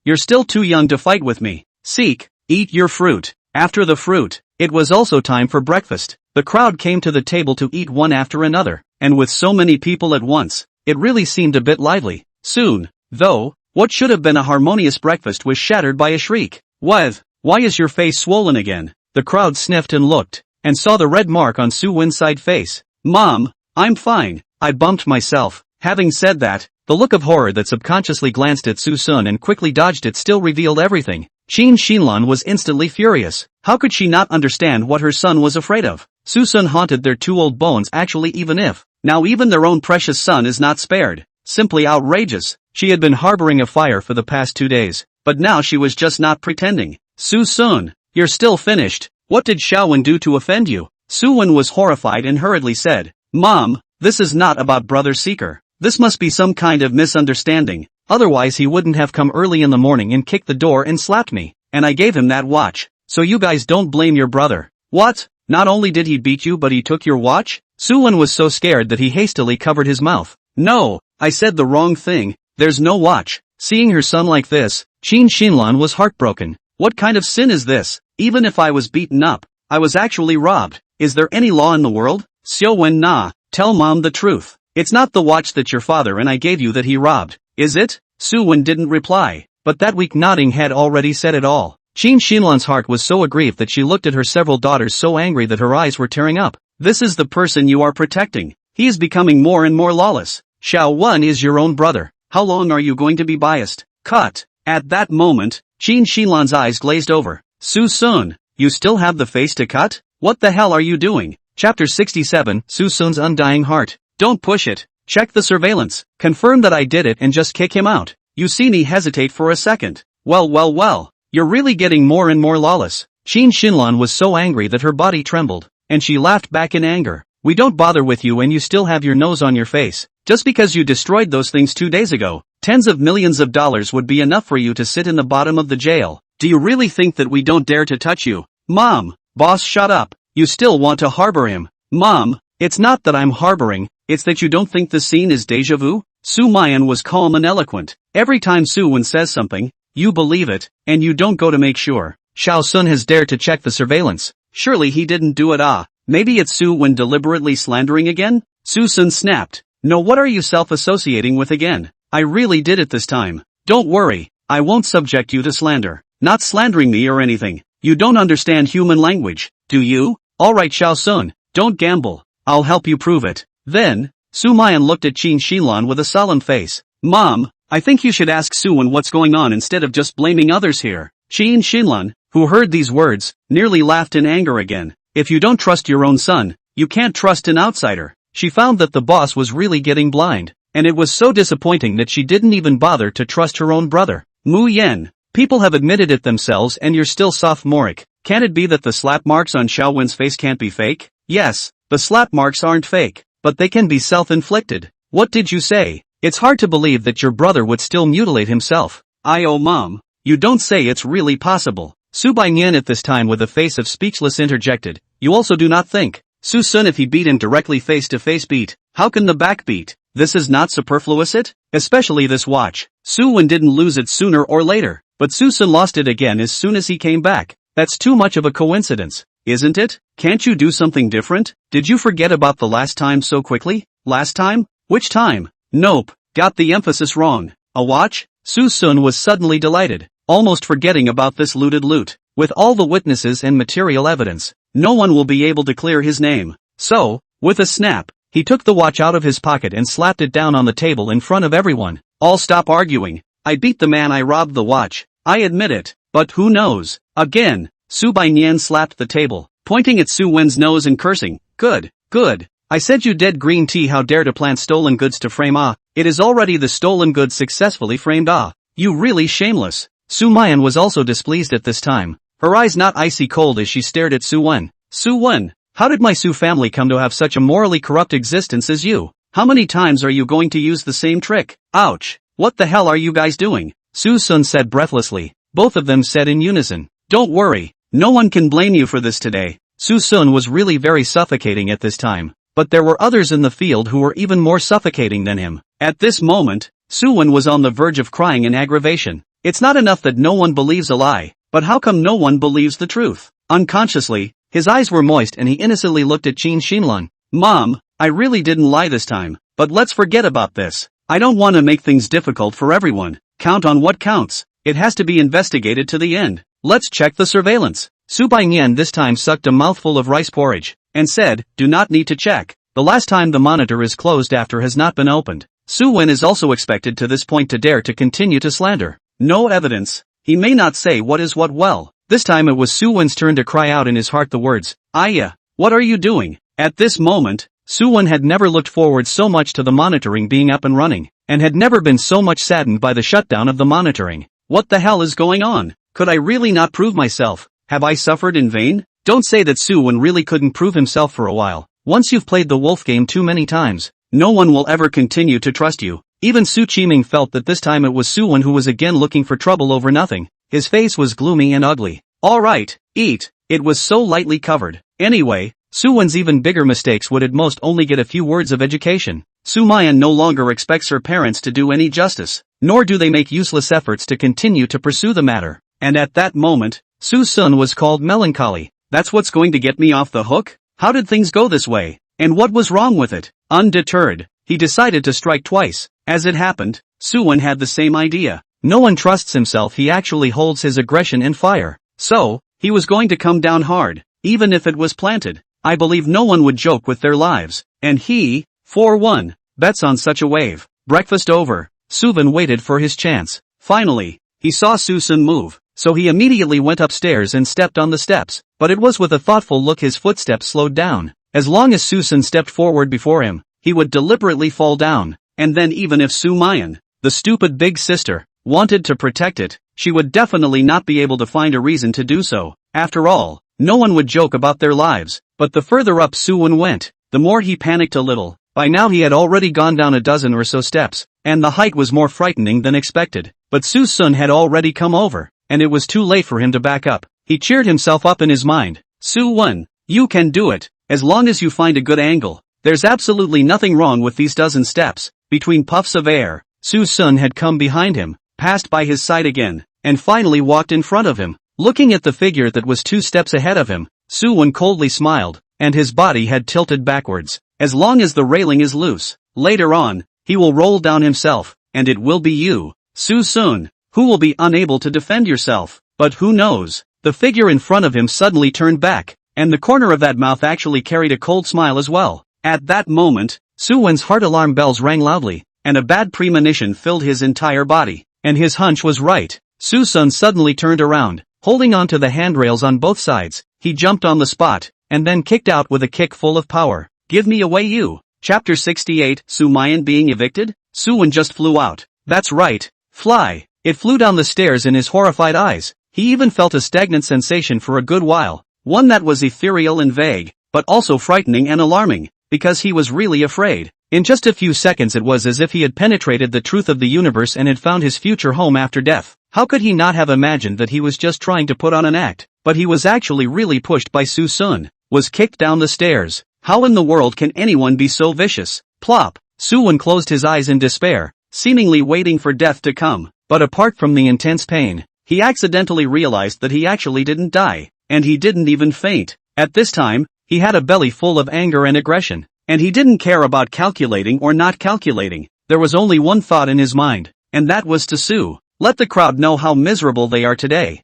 you're still too young to fight with me. Seek, eat your fruit. After the fruit, it was also time for breakfast. The crowd came to the table to eat one after another, and with so many people at once, it really seemed a bit lively. Soon, though, what should have been a harmonious breakfast was shattered by a shriek. Why is your face swollen again? The crowd sniffed and looked, and saw the red mark on Suwen's side face. Mom, I'm fine, I bumped myself. Having said that, the look of horror that subconsciously glanced at Susun and quickly dodged it still revealed everything. Qin Xinlan was instantly furious. How could she not understand what her son was afraid of? Susun haunted their two old bones, actually, even their own precious son is not spared. Simply outrageous. She had been harboring a fire for the past 2 days, but now she was just not pretending. Susun, you're still finished. What did Shaowen do to offend you? Suwen was horrified and hurriedly said, Mom, this is not about Brother Seeker. This must be some kind of misunderstanding. Otherwise he wouldn't have come early in the morning and kicked the door and slapped me. And I gave him that watch. So you guys don't blame your brother. What? Not only did he beat you, but he took your watch? Suwen was so scared that he hastily covered his mouth. No, I said the wrong thing. There's no watch. Seeing her son like this, Qin Xinlan was heartbroken. What kind of sin is this? Even if I was beaten up, I was actually robbed. Is there any law in the world? Suyen na, tell mom the truth. It's not the watch that your father and I gave you that he robbed, is it? Suwen didn't reply, but that weak nodding head already said it all. Qin Xinlan's heart was so aggrieved that she looked at her several daughters so angry that her eyes were tearing up. This is the person you are protecting. He is becoming more and more lawless. Xiaowen is your own brother. How long are you going to be biased? Cut. At that moment, Qin Xinlan's eyes glazed over. Susun, you still have the face to cut? What the hell are you doing? Chapter 67, Susun's Undying Heart. Don't push it. Check the surveillance. Confirm that I did it and just kick him out. You see me hesitate for a second. Well. You're really getting more and more lawless. Qin Xinlan was so angry that her body trembled, and she laughed back in anger. We don't bother with you and you still have your nose on your face. Just because you destroyed those things 2 days ago, tens of millions of dollars would be enough for you to sit in the bottom of the jail. Do you really think that we don't dare to touch you? Mom, boss, shut up. You still want to harbor him. Mom, it's not that I'm harboring, it's that you don't think the scene is déjà vu? Sumayan was calm and eloquent. Every time Suwen says something, you believe it, and you don't go to make sure. Xiao Sun has dared to check the surveillance. Surely he didn't do it. Maybe it's Suyen deliberately slandering again? Suson snapped. No, what are you self-associating with again? I really did it this time. Don't worry, I won't subject you to slander. Not slandering me or anything. You don't understand human language, do you? Alright Shaosun, don't gamble. I'll help you prove it. Then, Sumayan looked at Qin Shilan with a solemn face. Mom, I think you should ask Suyen what's going on instead of just blaming others here. Qin Shilan, who heard these words, nearly laughed in anger again. If you don't trust your own son, you can't trust an outsider. She found that the boss was really getting blind, and it was so disappointing that she didn't even bother to trust her own brother. Mu Yen, people have admitted it themselves and you're still sophomoric. Can it be that the slap marks on Xiaowen's face can't be fake? Yes, the slap marks aren't fake, but they can be self-inflicted. What did you say? It's hard to believe that your brother would still mutilate himself. Oh mom, you don't say it's really possible. Su Baiyan at this time with a face of speechless interjected. You also do not think. Suson if he beat him directly face to face beat, how can the back beat? This is not superfluous it? Especially this watch. Suyen didn't lose it sooner or later, but Suson lost it again as soon as he came back. That's too much of a coincidence, isn't it? Can't you do something different? Did you forget about the last time so quickly? Last time? Which time? Nope, got the emphasis wrong. A watch? Suson was suddenly delighted, almost forgetting about this looted loot. With all the witnesses and material evidence, no one will be able to clear his name. So, with a snap, he took the watch out of his pocket and slapped it down on the table in front of everyone. All stop arguing. I beat the man I robbed the watch. I admit it, but who knows? Again, Su Baiyan slapped the table, pointing at Suyen's nose and cursing. Good, good. I said you dead green tea how dare to plant stolen goods to frame it is already the stolen goods successfully framed you really shameless. Sumayan was also displeased at this time, her eyes not icy cold as she stared at Suyen. Suyen, how did my Su family come to have such a morally corrupt existence as you? How many times are you going to use the same trick? Ouch, what the hell are you guys doing? Suson said breathlessly. Both of them said in unison. Don't worry, no one can blame you for this today. Suson was really very suffocating at this time, but there were others in the field who were even more suffocating than him. At this moment, Suyen was on the verge of crying in aggravation. It's not enough that no one believes a lie, but how come no one believes the truth? Unconsciously, his eyes were moist and he innocently looked at Qin Shinlan. Mom, I really didn't lie this time, but let's forget about this. I don't want to make things difficult for everyone. Count on what counts. It has to be investigated to the end. Let's check the surveillance. Su Baiyan this time sucked a mouthful of rice porridge, and said, do not need to check. The last time the monitor is closed after has not been opened. Suyen is also expected to this point to dare to continue to slander. No evidence. He may not say what is what well. This time it was Suyen's turn to cry out in his heart the words, Aya, what are you doing? At this moment, Suyen had never looked forward so much to the monitoring being up and running, and had never been so much saddened by the shutdown of the monitoring. What the hell is going on? Could I really not prove myself? Have I suffered in vain? Don't say that Suyen really couldn't prove himself for a while. Once you've played the wolf game too many times, no one will ever continue to trust you. Even Su Qiming felt that this time it was Suyen who was again looking for trouble over nothing. His face was gloomy and ugly. Alright, eat. It was so lightly covered. Anyway, Suyen's even bigger mistakes would at most only get a few words of education. Sumayan no longer expects her parents to do any justice, nor do they make useless efforts to continue to pursue the matter. And at that moment, Suson was called melancholy. That's what's going to get me off the hook? How did things go this way? And what was wrong with it? Undeterred, he decided to strike twice. As it happened, Suyen had the same idea. No one trusts himself, he actually holds his aggression in fire. So, he was going to come down hard, even if it was planted. I believe no one would joke with their lives, and he, for one, bets on such a wave. Breakfast over, Suven waited for his chance. Finally, he saw Suson move, so he immediately went upstairs and stepped on the steps, but it was with a thoughtful look his footsteps slowed down. As long as Suson stepped forward before him, he would deliberately fall down, and then even if Sumayan, the stupid big sister, wanted to protect it, she would definitely not be able to find a reason to do so. After all, no one would joke about their lives. But the further up Suyen went, the more he panicked a little. By now he had already gone down a dozen or so steps, and the height was more frightening than expected. But Suson had already come over, and it was too late for him to back up. He cheered himself up in his mind. Suyen, you can do it, as long as you find a good angle. There's absolutely nothing wrong with these dozen steps. Between puffs of air, Suson had come behind him, passed by his side again, and finally walked in front of him. Looking at the figure that was 2 steps ahead of him, Suyen coldly smiled, and his body had tilted backwards. As long as the railing is loose, later on, he will roll down himself, and it will be you, Suson, who will be unable to defend yourself. But who knows? The figure in front of him suddenly turned back, and the corner of that mouth actually carried a cold smile as well. At that moment, Suen's heart alarm bells rang loudly, and a bad premonition filled his entire body. And his hunch was right. Suson suddenly turned around, holding on to the handrails on both sides. He jumped on the spot, and then kicked out with a kick full of power. Give me away you. Chapter 68, Sumayan being evicted? Suen just flew out. That's right. Fly. It flew down the stairs in his horrified eyes. He even felt a stagnant sensation for a good while. One that was ethereal and vague, but also frightening and alarming, because he was really afraid. In just a few seconds it was as if he had penetrated the truth of the universe and had found his future home after death. How could he not have imagined that he was just trying to put on an act? But he was actually really pushed by Suson, was kicked down the stairs. How in the world can anyone be so vicious? Plop. Suyen closed his eyes in despair, seemingly waiting for death to come. But apart from the intense pain, he accidentally realized that he actually didn't die, and he didn't even faint. At this time, he had a belly full of anger and aggression, and he didn't care about calculating or not calculating. There was only one thought in his mind, and that was to sue. Let the crowd know how miserable they are today.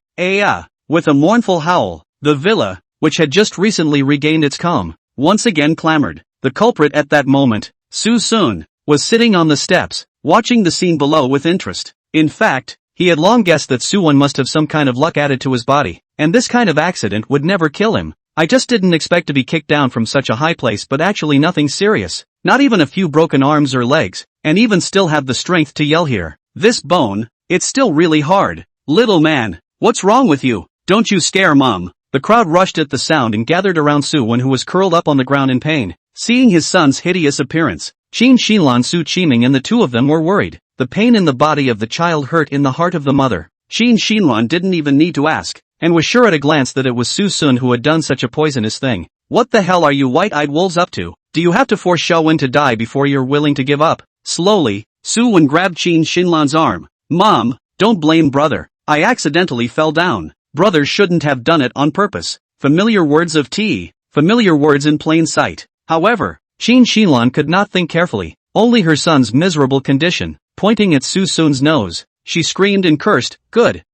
With a mournful howl, the villa, which had just recently regained its calm, once again clamored. The culprit at that moment, Suson, was sitting on the steps, watching the scene below with interest. In fact, he had long guessed that Suyen must have some kind of luck added to his body, and this kind of accident would never kill him. I just didn't expect to be kicked down from such a high place, but actually nothing serious. Not even a few broken arms or legs, and even still have the strength to yell here. This bone, it's still really hard. Little man, what's wrong with you? Don't you scare mom. The crowd rushed at the sound and gathered around Suyen, who was curled up on the ground in pain. Seeing his son's hideous appearance, Qiming and the two of them were worried. The pain in the body of the child hurt in the heart of the mother. Qiming didn't even need to ask, and was sure at a glance that it was Suson who had done such a poisonous thing. What the hell are you white-eyed wolves up to? Do you have to force Suen to die before you're willing to give up? Slowly, Suyen grabbed Qiming's arm. Mom, don't blame brother. I accidentally fell down. Brothers shouldn't have done it on purpose. Familiar words of tea. Familiar words in plain sight. However, Qiming could not think carefully. Only her son's miserable condition. Pointing at Suson's nose, she screamed and cursed. Good.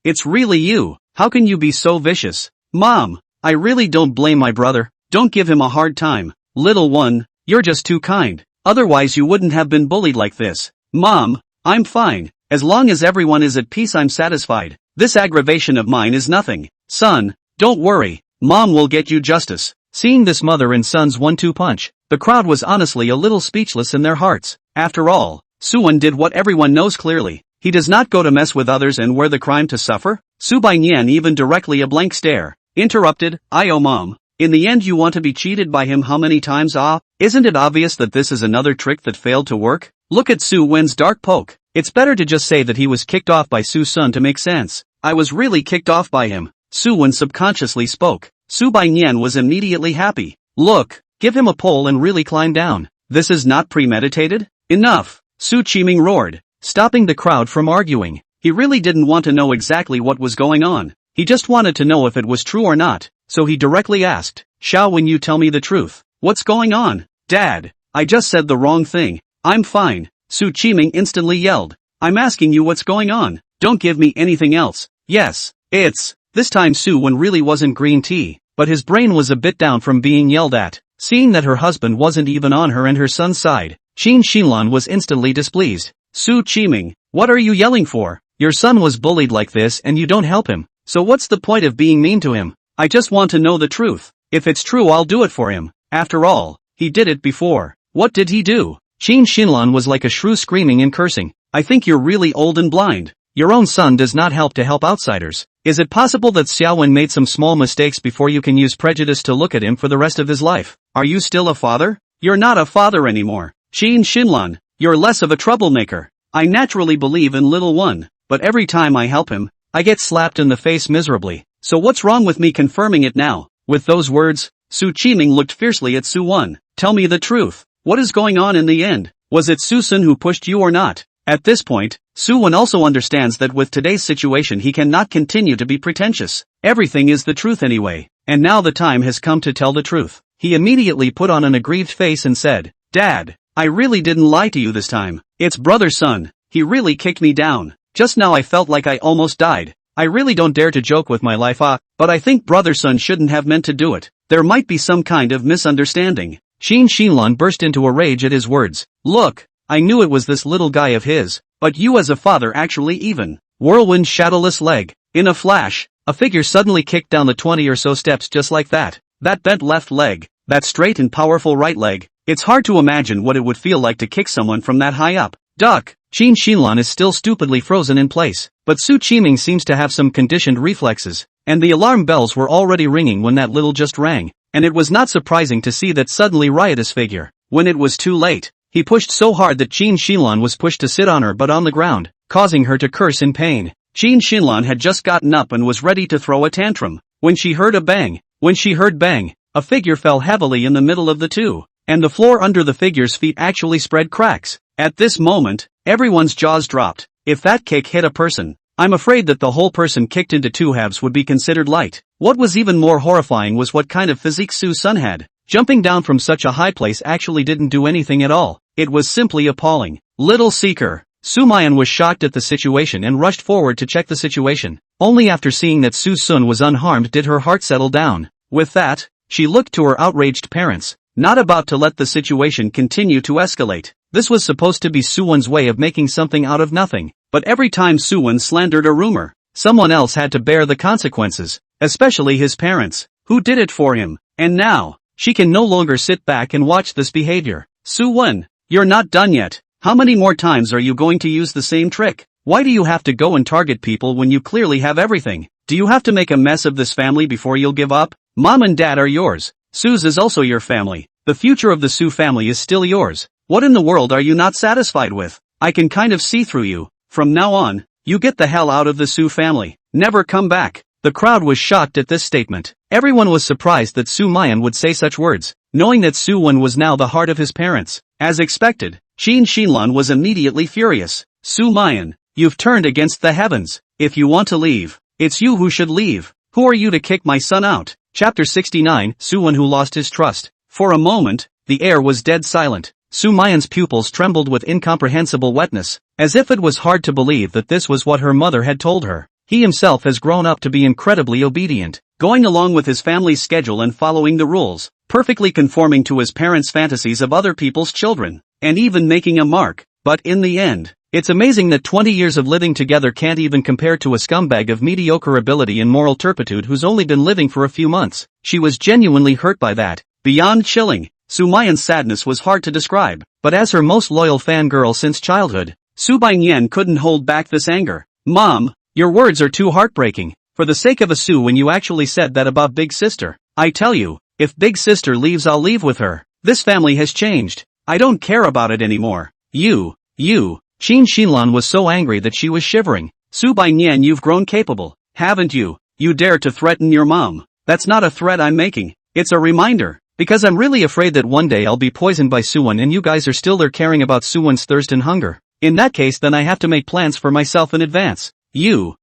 It's really you. How can you be so vicious? Mom, I really don't blame my brother. Don't give him a hard time. Little one, you're just too kind. Otherwise you wouldn't have been bullied like this. Mom, I'm fine. As long as everyone is at peace I'm satisfied. This aggravation of mine is nothing. Son, don't worry. Mom will get you justice. Seeing this mother and son's 1-2 punch, the crowd was honestly a little speechless in their hearts. After all, Suyen did what everyone knows clearly. He does not go to mess with others and wear the crime to suffer. Sumayan even directly a blank stare. Interrupted, mom. In the end you want to be cheated by him how many times? Isn't it obvious that this is another trick that failed to work? Look at Suyen's dark poke. It's better to just say that he was kicked off by Suson to make sense. I was really kicked off by him. Suyen subconsciously spoke. Sumayan was immediately happy. Look, give him a pole and really climb down. This is not premeditated? Enough, Qiming roared, stopping the crowd from arguing. He really didn't want to know exactly what was going on. He just wanted to know if it was true or not, so he directly asked, When you tell me the truth? What's going on? Dad, I just said the wrong thing. I'm fine, Qiming instantly yelled. I'm asking you what's going on. Don't give me anything else. Yes, it's... This time Suyen really wasn't green tea, but his brain was a bit down from being yelled at. Seeing that her husband wasn't even on her and her son's side, Qiming was instantly displeased. Qiming, what are you yelling for? Your son was bullied like this and you don't help him. So what's the point of being mean to him? I just want to know the truth. If it's true I'll do it for him. After all, he did it before. What did he do? Qiming was like a shrew screaming and cursing. I think you're really old and blind. Your own son does not help to help outsiders. Is it possible that Suen made some small mistakes before you can use prejudice to look at him for the rest of his life? Are you still a father? You're not a father anymore. Qiming, you're less of a troublemaker. I naturally believe in little one, but every time I help him, I get slapped in the face miserably. So what's wrong with me confirming it now? With those words, Qiming looked fiercely at Suyen. Tell me the truth. What is going on in the end? Was it Suson who pushed you or not? At this point, Suyen also understands that with today's situation he cannot continue to be pretentious. Everything is the truth anyway. and now the time has come to tell the truth. He immediately put on an aggrieved face and said, Dad, I really didn't lie to you this time. It's brother Sun. He really kicked me down. Just now I felt like I almost died. I really don't dare to joke with my life, but I think brother Sun shouldn't have meant to do it. There might be some kind of misunderstanding. Qin Shinlan burst into a rage at his words. Look, I knew it was this little guy of his, but you as a father actually even. Whirlwind shadowless leg. In a flash, a figure suddenly kicked down the 20 or so steps just like that. That bent left leg, that straight and powerful right leg. It's hard to imagine what it would feel like to kick someone from that high up. Duck! Qin Shinlan is still stupidly frozen in place, but Su Qiming seems to have some conditioned reflexes, and the alarm bells were already ringing when that little just rang, and it was not surprising to see that suddenly riotous figure. When it was too late, he pushed so hard that Qin Shinlan was pushed to sit on her but on the ground, causing her to curse in pain. Qin Shinlan had just gotten up and was ready to throw a tantrum, when she heard a bang. When she heard bang, a figure fell heavily in the middle of the two, and the floor under the figure's feet actually spread cracks. At this moment, everyone's jaws dropped. If that kick hit a person, I'm afraid that the whole person kicked into two halves would be considered light. What was even more horrifying was what kind of physique Suson had. Jumping down from such a high place actually didn't do anything at all. It was simply appalling. Little Seeker. Sumayan was shocked at the situation and rushed forward to check the situation. Only after seeing that Suson was unharmed did her heart settle down. With that, she looked to her outraged parents, not about to let the situation continue to escalate. This was supposed to be Suwon's way of making something out of nothing, but every time Suwon slandered a rumor, someone else had to bear the consequences, especially his parents, who did it for him, and now, she can no longer sit back and watch this behavior. Suwen, you're not done yet. How many more times are you going to use the same trick? Why do you have to go and target people when you clearly have everything? Do you have to make a mess of this family before you'll give up? Mom and Dad are yours. Sue's is also your family. The future of the Su family is still yours. What in the world are you not satisfied with? I can kind of see through you. From now on, you get the hell out of the Su family. Never come back. The crowd was shocked at this statement. Everyone was surprised that Sumayan would say such words, knowing that Suwon was now the heart of his parents. As expected, Qin Shinlan was immediately furious. Sumayan, you've turned against the heavens. If you want to leave, it's you who should leave. Who are you to kick my son out? Chapter 69, Suwon who lost his trust. For a moment, the air was dead silent. Sumayan's pupils trembled with incomprehensible wetness, as if it was hard to believe that this was what her mother had told her. He himself has grown up to be incredibly obedient, going along with his family's schedule and following the rules, perfectly conforming to his parents' fantasies of other people's children, and even making a mark. But in the end, it's amazing that 20 years of living together can't even compare to a scumbag of mediocre ability and moral turpitude who's only been living for a few months. She was genuinely hurt by that. Beyond chilling, Sumayan's sadness was hard to describe, but as her most loyal fangirl since childhood, Su Baiyan couldn't hold back this anger. Mom, your words are too heartbreaking. For the sake of a Su, when you actually said that about Big Sister. I tell you, if Big Sister leaves, I'll leave with her. This family has changed. I don't care about it anymore. You. Qin Shinlan was so angry that she was shivering. Su Baiyan, you've grown capable, haven't you? You dare to threaten your mom. That's not a threat I'm making. It's a reminder. Because I'm really afraid that one day I'll be poisoned by Suwon and you guys are still there caring about Suwon's thirst and hunger. In that case, then I have to make plans for myself in advance. You.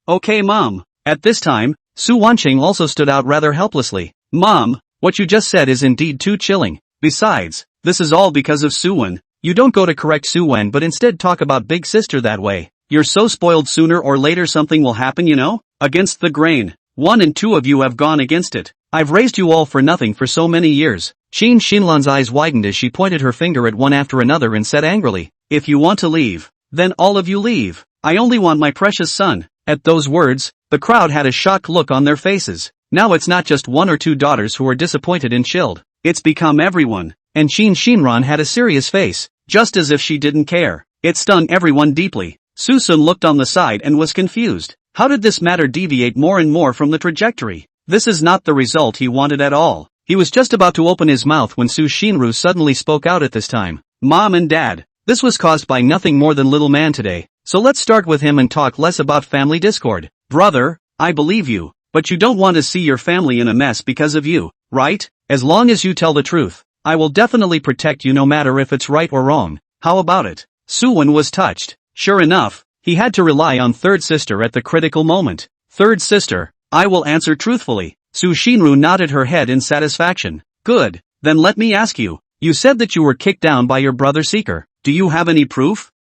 Okay, Mom. At this time, Su Wanqing also stood out rather helplessly. Mom, what you just said is indeed too chilling. Besides, this is all because of Suwon. You don't go to correct Suwen but instead talk about Big Sister that way. You're so spoiled, sooner or later something will happen, you know? Against the grain. One and two of you have gone against it. I've raised you all for nothing for so many years. Qin Shinlan's eyes widened as she pointed her finger at one after another and said angrily, if you want to leave, then all of you leave. I only want my precious son. At those words, the crowd had a shocked look on their faces. Now it's not just one or two daughters who are disappointed and chilled. It's become everyone. And Qin Shinran had a serious face, just as if she didn't care. It stung everyone deeply. Suson looked on the side and was confused. How did this matter deviate more and more from the trajectory? This is not the result he wanted at all. He was just about to open his mouth when Su Shinru suddenly spoke out at this time. Mom and Dad, this was caused by nothing more than little man today, so let's start with him and talk less about family discord. Brother, I believe you, but you don't want to see your family in a mess because of you, right? As long as you tell the truth, I will definitely protect you no matter if it's right or wrong. How about it? Suwon was touched. Sure enough, he had to rely on third sister at the critical moment. Third sister, I will answer truthfully. Su Shinru nodded her head in satisfaction. Good, then let me ask you. You said that you were kicked down by your brother Seeker. Do you have any proof?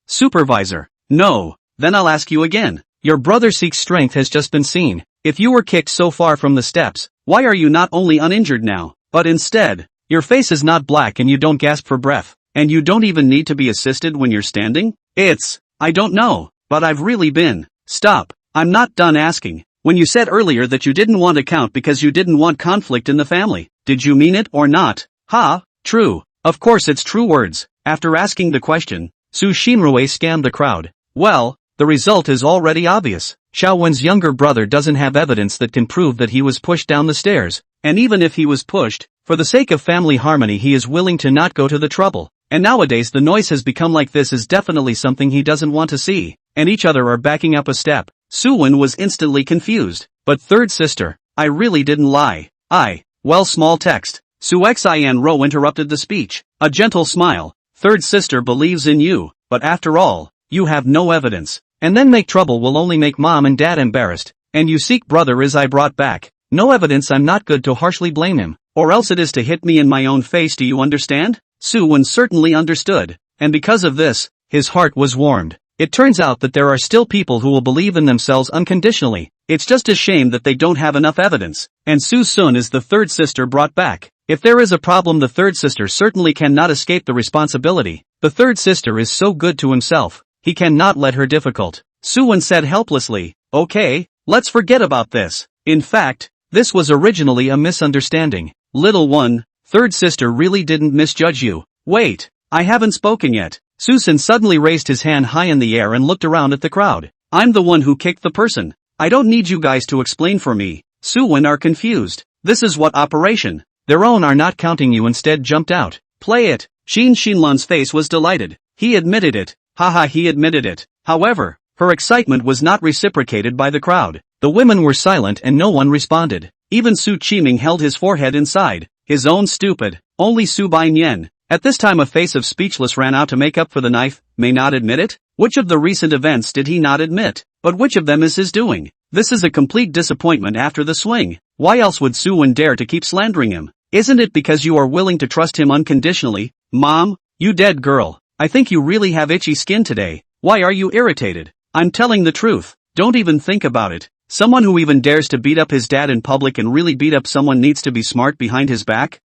Supervisor. No. Then I'll ask you again. Your brother Seek's strength has just been seen. If you were kicked so far from the steps, why are you not only uninjured now, but instead, your face is not black and you don't gasp for breath, and you don't even need to be assisted when you're standing? I don't know, but I've really been. Stop. I'm not done asking. When you said earlier that you didn't want to count because you didn't want conflict in the family, did you mean it or not? True. Of course it's true words. After asking the question, Su Shinrue scanned the crowd. Well, the result is already obvious. Xiao Wen's younger brother doesn't have evidence that can prove that he was pushed down the stairs, and even if he was pushed, for the sake of family harmony he is willing to not go to the trouble. And nowadays the noise has become like this is definitely something he doesn't want to see, and each other are backing up a step. Suen was instantly confused. But third sister, I really didn't lie. Well, small text. Su Xian Ro interrupted the speech. A gentle smile. Third sister believes in you, but after all, you have no evidence. And then make trouble will only make mom and dad embarrassed. And you seek brother is I brought back. No evidence, I'm not good to harshly blame him. Or else it is to hit me in my own face, do you understand? Suen certainly understood. And because of this, his heart was warmed. It turns out that there are still people who will believe in themselves unconditionally. It's just a shame that they don't have enough evidence. And Suson is the third sister brought back. If there is a problem, the third sister certainly cannot escape the responsibility. The third sister is so good to himself. He cannot let her difficult. Suen said helplessly, okay, let's forget about this. In fact, this was originally a misunderstanding. Little one, third sister really didn't misjudge you. Wait, I haven't spoken yet. Suson suddenly raised his hand high in the air and looked around at the crowd. I'm the one who kicked the person. I don't need you guys to explain for me. Suen are confused. This is what operation. Their own are not counting you, instead jumped out. Play it. Xin Xinlan's face was delighted. He admitted it. He admitted it. However, her excitement was not reciprocated by the crowd. The women were silent and no one responded. Even Su Qiming held his forehead inside. His own stupid. Only Su Baiyan. At this time a face of speechless ran out to make up for the knife. May not admit it? Which of the recent events did he not admit? But which of them is his doing? This is a complete disappointment after the swing. Why else would Suen dare to keep slandering him? Isn't it because you are willing to trust him unconditionally? Mom, you dead girl. I think you really have itchy skin today. Why are you irritated? I'm telling the truth. Don't even think about it. Someone who even dares to beat up his dad in public and really beat up someone needs to be smart behind his back.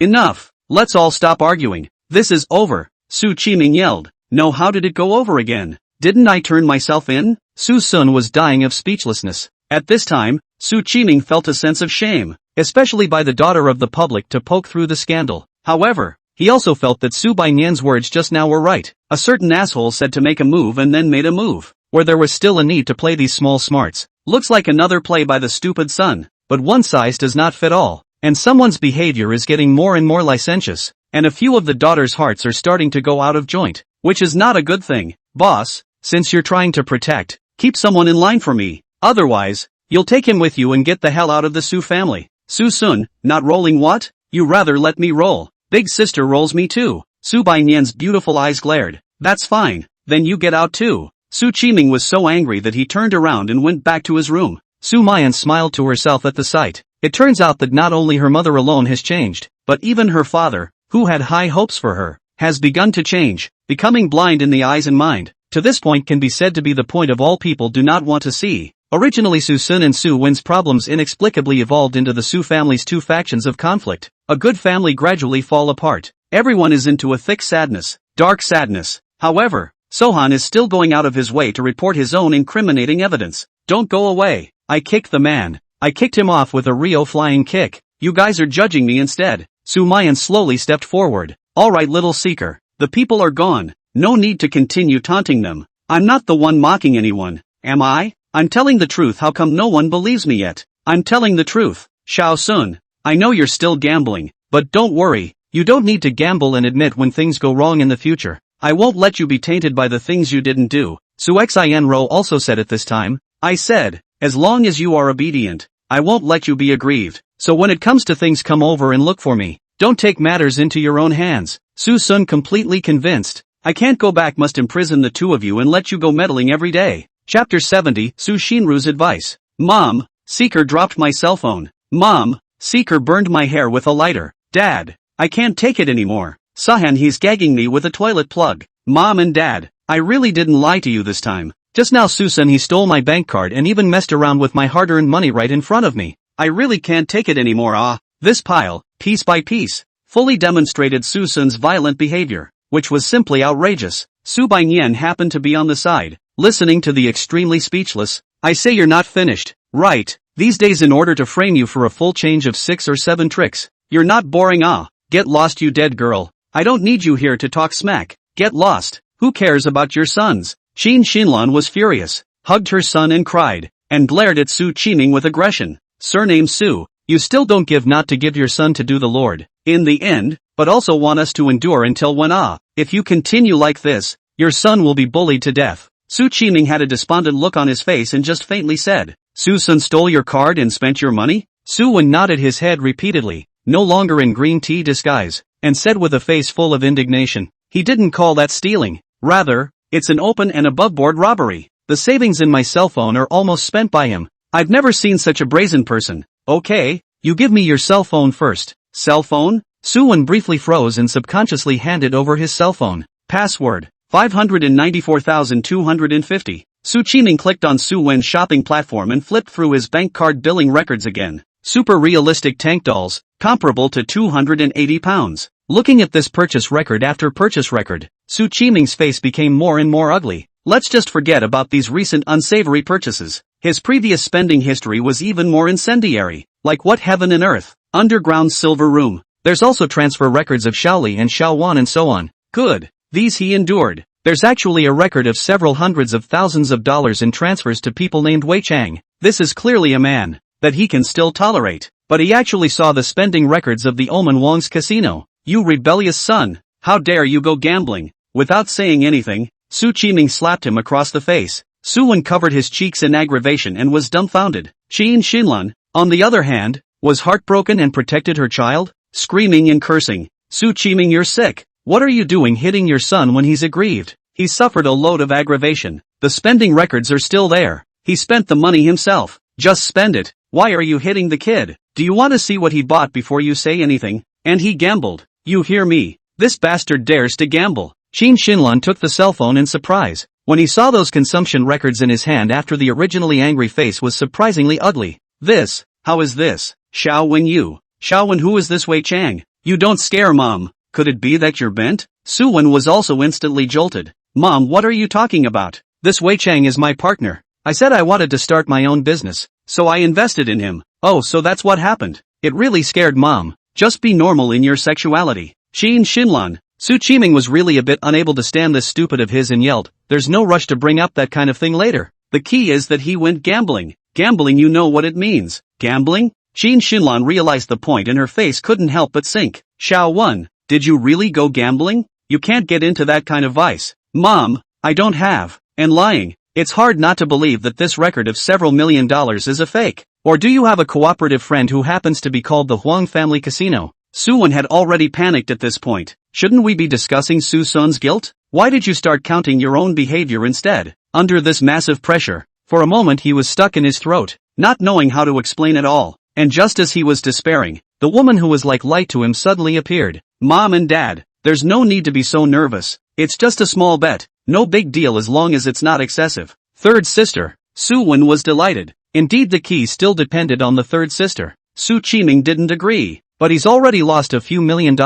Enough. Let's all stop arguing. This is over. Su Qiming yelled. No, how did it go over again? Didn't I turn myself in? Suson was dying of speechlessness. At this time, Su Qiming felt a sense of shame, especially by the daughter of the public, to poke through the scandal. However, he also felt that Su Baiyan's words just now were right. A certain asshole said to make a move and then made a move, where there was still a need to play these small smarts. Looks like another play by the stupid son. But one size does not fit all. And someone's behavior is getting more and more licentious, and a few of the daughters' hearts are starting to go out of joint, which is not a good thing. Boss, since you're trying to protect, keep someone in line for me. Otherwise, you'll take him with you and get the hell out of the Su family. Suson, not rolling what? You rather let me roll. Big sister rolls me too. Su Baiyan's beautiful eyes glared. That's fine, then you get out too. Su Qiming was so angry that he turned around and went back to his room. Sumayan smiled to herself at the sight. It turns out that not only her mother alone has changed, but even her father, who had high hopes for her, has begun to change, becoming blind in the eyes and mind. To this point can be said to be the point of all people do not want to see. Originally Suson and Su Wen's problems inexplicably evolved into the Su family's two factions of conflict. A good family gradually fall apart. Everyone is into a thick sadness, dark sadness. However, Sohan is still going out of his way to report his own incriminating evidence. Don't go away. I kicked the man. I kicked him off with a Rio flying kick. You guys are judging me instead. Sumayan slowly stepped forward. Alright little seeker. The people are gone. No need to continue taunting them. I'm not the one mocking anyone. Am I? I'm telling the truth. How come no one believes me yet? I'm telling the truth. Xiao Sun. I know you're still gambling, but don't worry. You don't need to gamble and admit when things go wrong in the future. I won't let you be tainted by the things you didn't do. Su Xianro also said at this time. I said, as long as you are obedient, I won't let you be aggrieved. So when it comes to things, come over and look for me. Don't take matters into your own hands. Suson completely convinced. I can't go back, must imprison the two of you and let you go meddling every day. Chapter 70, Su Shinru's advice. Mom, Seeker dropped my cell phone. Mom, Seeker burned my hair with a lighter. Dad, I can't take it anymore. Suhan, he's gagging me with a toilet plug. Mom and Dad, I really didn't lie to you this time. Just now Susan, he stole my bank card and even messed around with my hard-earned money right in front of me. I really can't take it anymore. This pile, piece by piece, fully demonstrated Susan's violent behavior, which was simply outrageous. Sumayan happened to be on the side, listening to the extremely speechless. I say you're not finished, right? These days in order to frame you for a full change of 6 or 7 tricks. You're not boring. Get lost, you dead girl. I don't need you here to talk smack. Get lost. Who cares about your sons? Qinlan was furious, hugged her son and cried, and glared at Su Qiming with aggression. Surname Su, you still don't give not to give your son to do the Lord, in the end, but also want us to endure until when? If you continue like this, your son will be bullied to death. Su Qiming had a despondent look on his face and just faintly said, Susan stole your card and spent your money? Suen nodded his head repeatedly, no longer in green tea disguise, and said with a face full of indignation, he didn't call that stealing. Rather, it's an open and above-board robbery. The savings in my cell phone are almost spent by him. I've never seen such a brazen person. Okay, you give me your cell phone first. Cell phone? Suen briefly froze and subconsciously handed over his cell phone. Password, 594,250. Su Qiming clicked on Suen's shopping platform and flipped through his bank card billing records again. Super realistic tank dolls, comparable to £280. Looking at this purchase record after purchase record, Su Qiming's face became more and more ugly. Let's just forget about these recent unsavory purchases. His previous spending history was even more incendiary. Like what heaven and earth? Underground silver room. There's also transfer records of Shaoli and Shaowan and so on. Good. These he endured. There's actually a record of several hundreds of thousands of dollars in transfers to people named Wei Chang. This is clearly a man that he can still tolerate. But he actually saw the spending records of the Omen Wong's casino. You rebellious son, how dare you go gambling? Without saying anything, Su Qiming slapped him across the face. Suen covered his cheeks in aggravation and was dumbfounded. Xinlan, on the other hand, was heartbroken and protected her child, screaming and cursing. Su Qiming, you're sick. What are you doing hitting your son when he's aggrieved? He suffered a load of aggravation. The spending records are still there. He spent the money himself. Just spend it. Why are you hitting the kid? Do you want to see what he bought before you say anything? And he gambled. You hear me? This bastard dares to gamble. Xinlan took the cell phone in surprise. When he saw those consumption records in his hand after the originally angry face was surprisingly ugly. This, how is this? Xiao Wenyu. Xiaowen, who is this Wei Chang? You don't scare Mom. Could it be that you're bent? Suen was also instantly jolted. Mom, what are you talking about? This Wei Chang is my partner. I said I wanted to start my own business, so I invested in him. Oh, so that's what happened. It really scared Mom. Just be normal in your sexuality. Xinlan. Su Qiming was really a bit unable to stand this stupid of his and yelled, there's no rush to bring up that kind of thing later. The key is that he went gambling. Gambling, you know what it means. Gambling? Xinlan realized the point and her face couldn't help but sink. Xiao, did you really go gambling? You can't get into that kind of vice. Mom, I don't have. And lying. It's hard not to believe that this record of several $1 million is a fake. Or do you have a cooperative friend who happens to be called the Huang family casino? Suen had already panicked at this point. Shouldn't we be discussing Suson's guilt? Why did you start counting your own behavior instead? Under this massive pressure, for a moment he was stuck in his throat, not knowing how to explain it all. And just as he was despairing, the woman who was like light to him suddenly appeared. Mom and Dad, there's no need to be so nervous. It's just a small bet. No big deal as long as it's not excessive. Third sister. Suen was delighted. Indeed, the key still depended on the third sister. Su Qiming didn't agree. But he's already lost a few $1 million.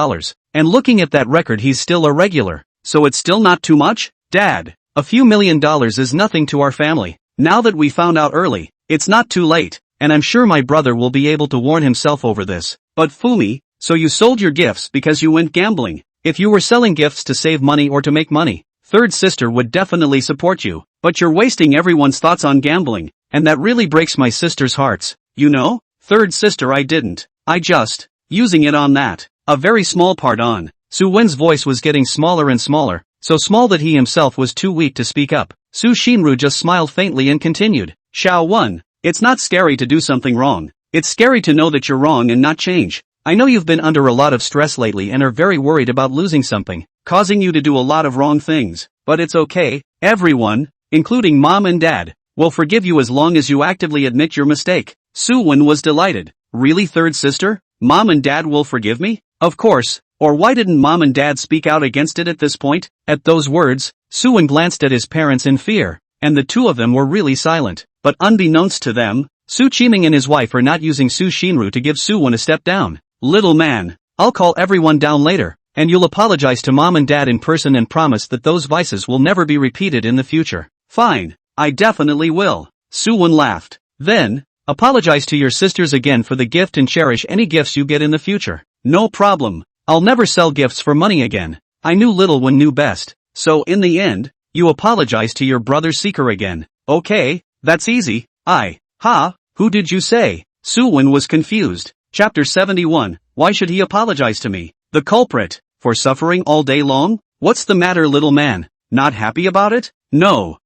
And looking at that record, he's still a regular. So it's still not too much? Dad, a few $1 million is nothing to our family. Now that we found out early, it's not too late. And I'm sure my brother will be able to warn himself over this. But Fumi, so you sold your gifts because you went gambling. If you were selling gifts to save money or to make money, third sister would definitely support you. But you're wasting everyone's thoughts on gambling. And that really breaks my sister's hearts. You know? Third sister, I didn't. I just using it on that. A very small part on. Suyen's voice was getting smaller and smaller, so small that he himself was too weak to speak up. Su Xinru just smiled faintly and continued. Xiao, it's not scary to do something wrong. It's scary to know that you're wrong and not change. I know you've been under a lot of stress lately and are very worried about losing something, causing you to do a lot of wrong things. But it's okay. Everyone, including Mom and Dad, will forgive you as long as you actively admit your mistake. Suyen was delighted. Really, third sister? Mom and dad will forgive me? Of course. Or why didn't mom and dad speak out against it at this point? At those words, Suyen glanced at his parents in fear, and the two of them were really silent. But unbeknownst to them, Su Qiming and his wife are not using Su Xinru to give Suyen a step down. Little man, I'll call everyone down later, and you'll apologize to mom and dad in person and promise that those vices will never be repeated in the future. Fine, I definitely will. Suyen laughed. Then, apologize to your sisters again for the gift and cherish any gifts you get in the future. No problem. I'll never sell gifts for money again. I knew little one knew best. So in the end, you apologize to your brother's seeker again. Okay, that's easy. Who did you say? Suyen was confused. Chapter 71, why should he apologize to me? The culprit, for suffering all day long? What's the matter, little man? Not happy about it? No,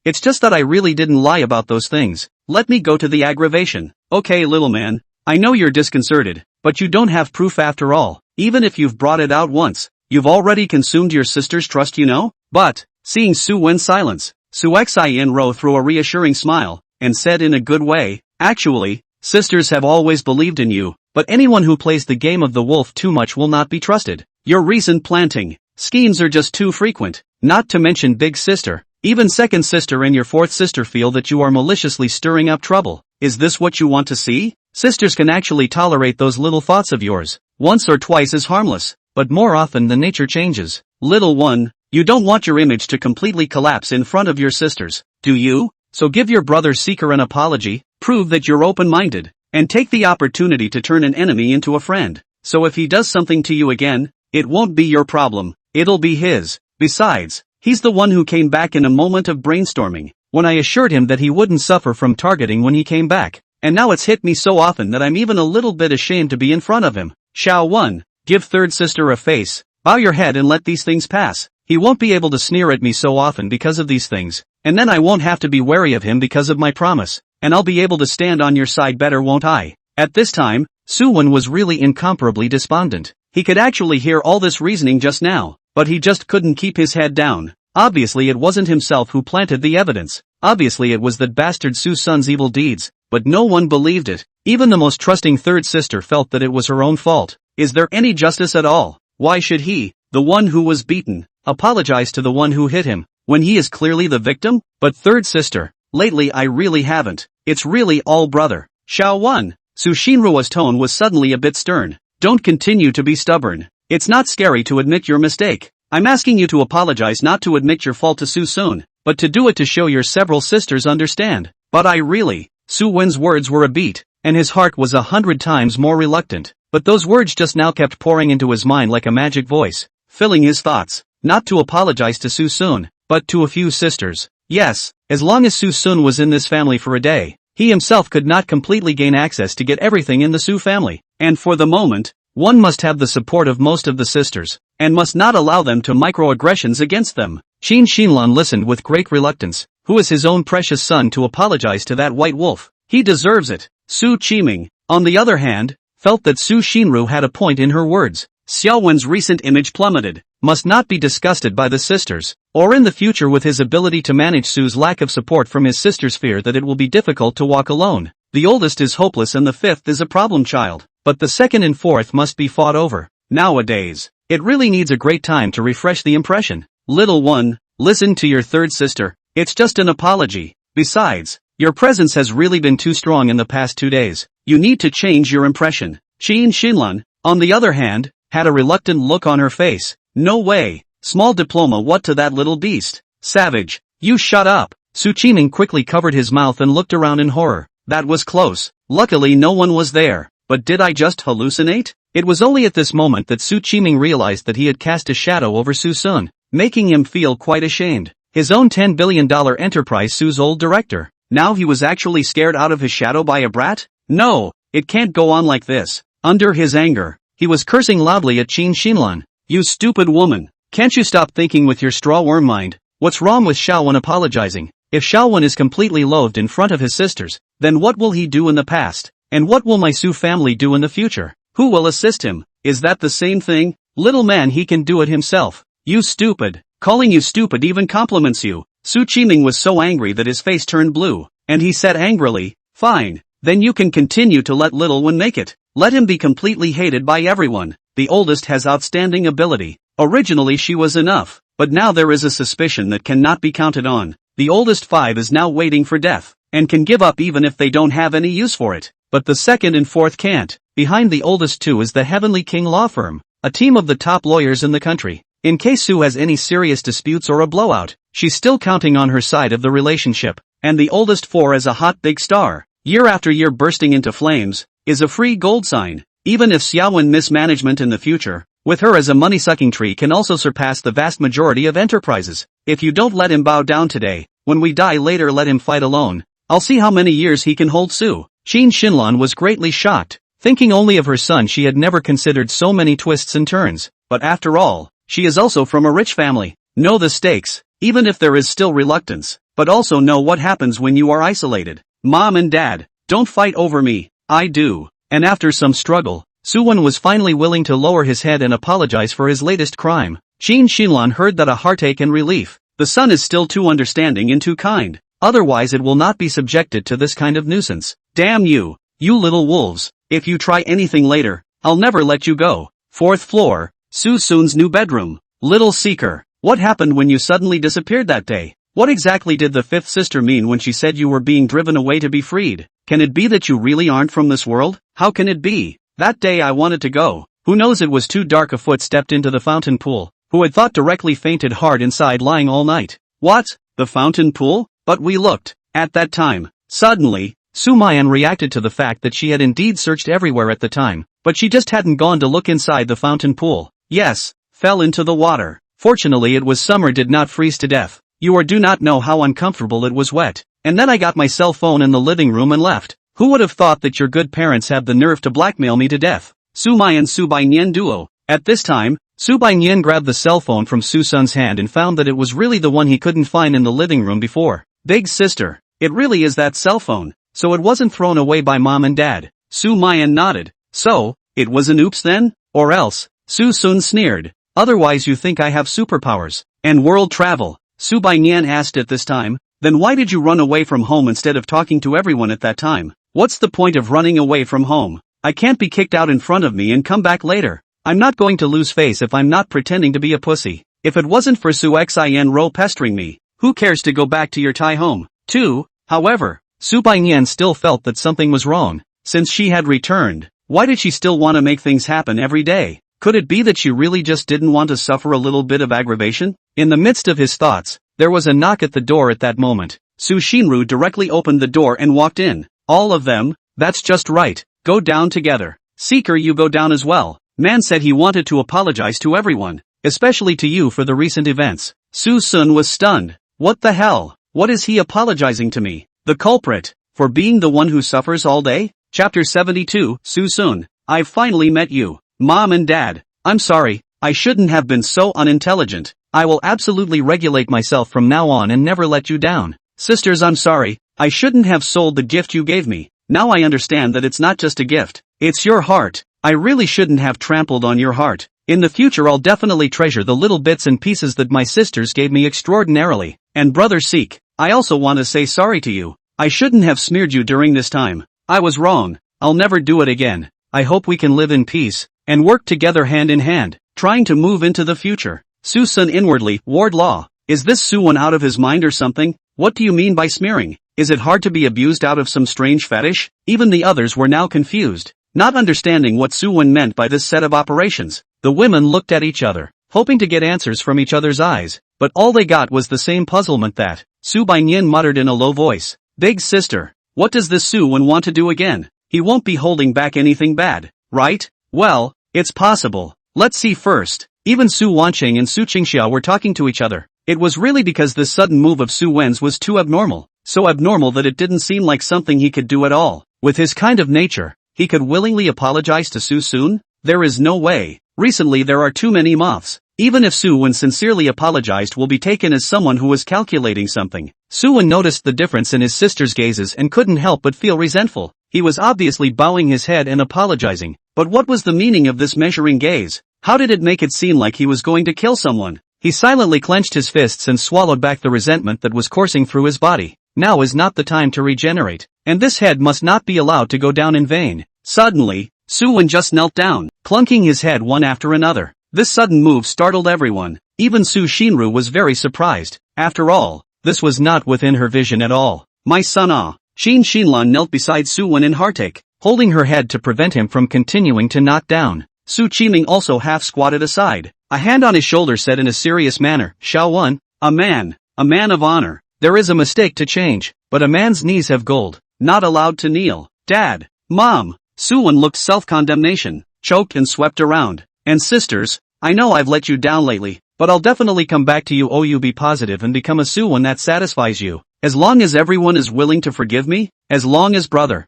it's just that I really didn't lie about those things. Let me go to the aggravation. Okay, little man, I know you're disconcerted, but you don't have proof after all. Even if you've brought it out once, you've already consumed your sister's trust, you know? But, seeing Suyen's silence, Suyen threw a reassuring smile, and said in a good way, actually, sisters have always believed in you, but anyone who plays the game of the wolf too much will not be trusted. Your recent planting schemes are just too frequent, not to mention big sister. Even second sister and your fourth sister feel that you are maliciously stirring up trouble. Is this what you want to see? Sisters can actually tolerate those little thoughts of yours. Once or twice is harmless, but more often the nature changes. Little one, you don't want your image to completely collapse in front of your sisters, do you? So give your brother's seeker an apology, prove that you're open-minded, and take the opportunity to turn an enemy into a friend. So if he does something to you again, it won't be your problem, it'll be his. Besides, he's the one who came back in a moment of brainstorming, when I assured him that he wouldn't suffer from targeting when he came back. And now it's hit me so often that I'm even a little bit ashamed to be in front of him. Shao 1, give third sister a face, bow your head and let these things pass. He won't be able to sneer at me so often because of these things, and then I won't have to be wary of him because of my promise, and I'll be able to stand on your side better, won't I? At this time, Suyen was really incomparably despondent. He could actually hear all this reasoning just now, but he just couldn't keep his head down. Obviously it wasn't himself who planted the evidence. Obviously it was that bastard Suson's evil deeds, but no one believed it. Even the most trusting third sister felt that it was her own fault. Is there any justice at all? Why should he, the one who was beaten, apologize to the one who hit him, when he is clearly the victim? But third sister, lately I really haven't. It's really all brother. Shao 1, Su Xinruo's tone was suddenly a bit stern. Don't continue to be stubborn. It's not scary to admit your mistake. I'm asking you to apologize, not to admit your fault to Suson, but to do it to show your several sisters understand. But I really, Suyen's words were a beat, and his heart was 100 times more reluctant. But those words just now kept pouring into his mind like a magic voice, filling his thoughts. Not to apologize to Suson, but to a few sisters. Yes, as long as Suson was in this family for a day, he himself could not completely gain access to get everything in the Su family. And for the moment, one must have the support of most of the sisters, and must not allow them to microaggressions against them. Qin Xinlan listened with great reluctance. Who is his own precious son to apologize to that white wolf? He deserves it. Su Qiming, on the other hand, felt that Su Xinru had a point in her words. Xiaowen's recent image plummeted, must not be disgusted by the sisters, or in the future with his ability to manage Su's lack of support from his sisters fear that it will be difficult to walk alone. The oldest is hopeless and the fifth is a problem child, but the second and fourth must be fought over. Nowadays, it really needs a great time to refresh the impression. Little one, listen to your third sister, it's just an apology. Besides, your presence has really been too strong in the past 2 days. You need to change your impression. Qin Xinlan, on the other hand, had a reluctant look on her face. No way. Small diploma what to that little beast? Savage. You shut up. Su Qiming quickly covered his mouth and looked around in horror. That was close. Luckily no one was there. But did I just hallucinate? It was only at this moment that Su Qiming realized that he had cast a shadow over Suson, making him feel quite ashamed. His own $10 billion enterprise, Su's old director. Now he was actually scared out of his shadow by a brat? No, it can't go on like this. Under his anger, he was cursing loudly at Qin Xinlan. You stupid woman. Can't you stop thinking with your straw worm mind? What's wrong with Xiaowen apologizing? If Xiaowen is completely loathed in front of his sisters, then what will he do in the past? And what will my Su family do in the future? Who will assist him? Is that the same thing? Little man, he can do it himself. You stupid. Calling you stupid even compliments you. Su Qiming was so angry that his face turned blue, and he said angrily, fine, then you can continue to let little one make it. Let him be completely hated by everyone. The oldest has outstanding ability. Originally she was enough, but now there is a suspicion that cannot be counted on. The oldest 5 is now waiting for death, and can give up even if they don't have any use for it. But the second and fourth can't. Behind the oldest 2 is the Heavenly King law firm, a team of the top lawyers in the country. In case Sue has any serious disputes or a blowout, she's still counting on her side of the relationship. And the oldest 4 is a hot big star, year after year bursting into flames, is a free gold sign. Even if Suyen mismanagement in the future, with her as a money-sucking tree, can also surpass the vast majority of enterprises. If you don't let him bow down today, when we die later let him fight alone. I'll see how many years he can hold Sue. Qin Shinlan was greatly shocked. Thinking only of her son, she had never considered so many twists and turns. But after all, she is also from a rich family. Know the stakes, even if there is still reluctance, but also know what happens when you are isolated. Mom and Dad, don't fight over me, I do. And after some struggle, Suwon was finally willing to lower his head and apologize for his latest crime. Qin Shinlan heard that a heartache and relief. The son is still too understanding and too kind. Otherwise it will not be subjected to this kind of nuisance. Damn you, you little wolves. If you try anything later, I'll never let you go. 4th floor, Susun's new bedroom. Little seeker, what happened when you suddenly disappeared that day? What exactly did the 5th sister mean when she said you were being driven away to be freed? Can it be that you really aren't from this world? How can it be? That day I wanted to go. Who knows, it was too dark. A foot stepped into the fountain pool. Who had thought directly fainted hard inside, lying all night. What? The fountain pool? But we looked. At that time, suddenly, Sumayan reacted to the fact that she had indeed searched everywhere at the time, but she just hadn't gone to look inside the fountain pool. Yes, fell into the water. Fortunately it was summer, did not freeze to death. You do not know how uncomfortable it was wet. And then I got my cell phone in the living room and left. Who would have thought that your good parents have the nerve to blackmail me to death? Sumayan Subainyan duo. At this time, Subainyan grabbed the cell phone from Suson's hand and found that it was really the one he couldn't find in the living room before. Big sister, it really is that cell phone. So it wasn't thrown away by mom and dad. Sumayan nodded. So, it was an oops then? Or else? Susun sneered. Otherwise you think I have superpowers and world travel? Subainyan asked at this time. Then why did you run away from home instead of talking to everyone at that time? What's the point of running away from home? I can't be kicked out in front of me and come back later. I'm not going to lose face if I'm not pretending to be a pussy. If it wasn't for Su Xin Ro pestering me, who cares to go back to your Thai home? Too, however, Subainyan still felt that something was wrong. Since she had returned, why did she still want to make things happen every day? Could it be that she really just didn't want to suffer a little bit of aggravation? In the midst of his thoughts, there was a knock at the door at that moment. Su Shinru directly opened the door and walked in. All of them? That's just right. Go down together. Seeker, you go down as well. Man said he wanted to apologize to everyone, especially to you for the recent events. Susun was stunned. What the hell? What is he apologizing to me? The culprit? For being the one who suffers all day? Chapter 72, Susun. I've finally met you. Mom and Dad. I'm sorry, I shouldn't have been so unintelligent. I will absolutely regulate myself from now on and never let you down. Sisters, I'm sorry, I shouldn't have sold the gift you gave me. Now I understand that it's not just a gift. It's your heart. I really shouldn't have trampled on your heart. In the future I'll definitely treasure the little bits and pieces that my sisters gave me extraordinarily. And brother Seek, I also want to say sorry to you. I shouldn't have smeared you during this time. I was wrong. I'll never do it again. I hope we can live in peace and work together hand in hand, trying to move into the future. Susun inwardly, ward law. Is this Suwon out of his mind or something? What do you mean by smearing? Is it hard to be abused out of some strange fetish? Even the others were now confused, not understanding what Suwon meant by this set of operations. The women looked at each other, hoping to get answers from each other's eyes, but all they got was the same puzzlement that Su Bainyin muttered in a low voice. Big sister, what does this Suwon want to do again? He won't be holding back anything bad, right? Well, it's possible. Let's see first. Even Su Wancheng and Su Qingxia were talking to each other. It was really because this sudden move of Su Wen's was too abnormal. So abnormal that it didn't seem like something he could do at all. With his kind of nature, he could willingly apologize to Su Sun? There is no way. Recently there are too many moths. Even if Su Wen sincerely apologized, will be taken as someone who was calculating something. Su Wen noticed the difference in his sister's gazes and couldn't help but feel resentful. He was obviously bowing his head and apologizing. But what was the meaning of this measuring gaze? How did it make it seem like he was going to kill someone? He silently clenched his fists and swallowed back the resentment that was coursing through his body. now is not the time to regenerate, and this head must not be allowed to go down in vain. Suddenly, Suyen just knelt down, clunking his head one after another. This sudden move startled everyone. Even Su Shinru was very surprised. After all, this was not within her vision at all. My son Shin Shinlan knelt beside Suyen in heartache, holding her head to prevent him from continuing to knock down. Su Qiming also half squatted aside. A hand on his shoulder said in a serious manner, Xiaowen, a man of honor. There is a mistake to change, but a man's knees have gold, not allowed to kneel. Dad, Mom. Suyen looked self-condemnation, choked and swept around. And sisters, I know I've let you down lately, but I'll definitely come back to you. You be positive and become a Suyen that satisfies you. As long as everyone is willing to forgive me, as long as brother.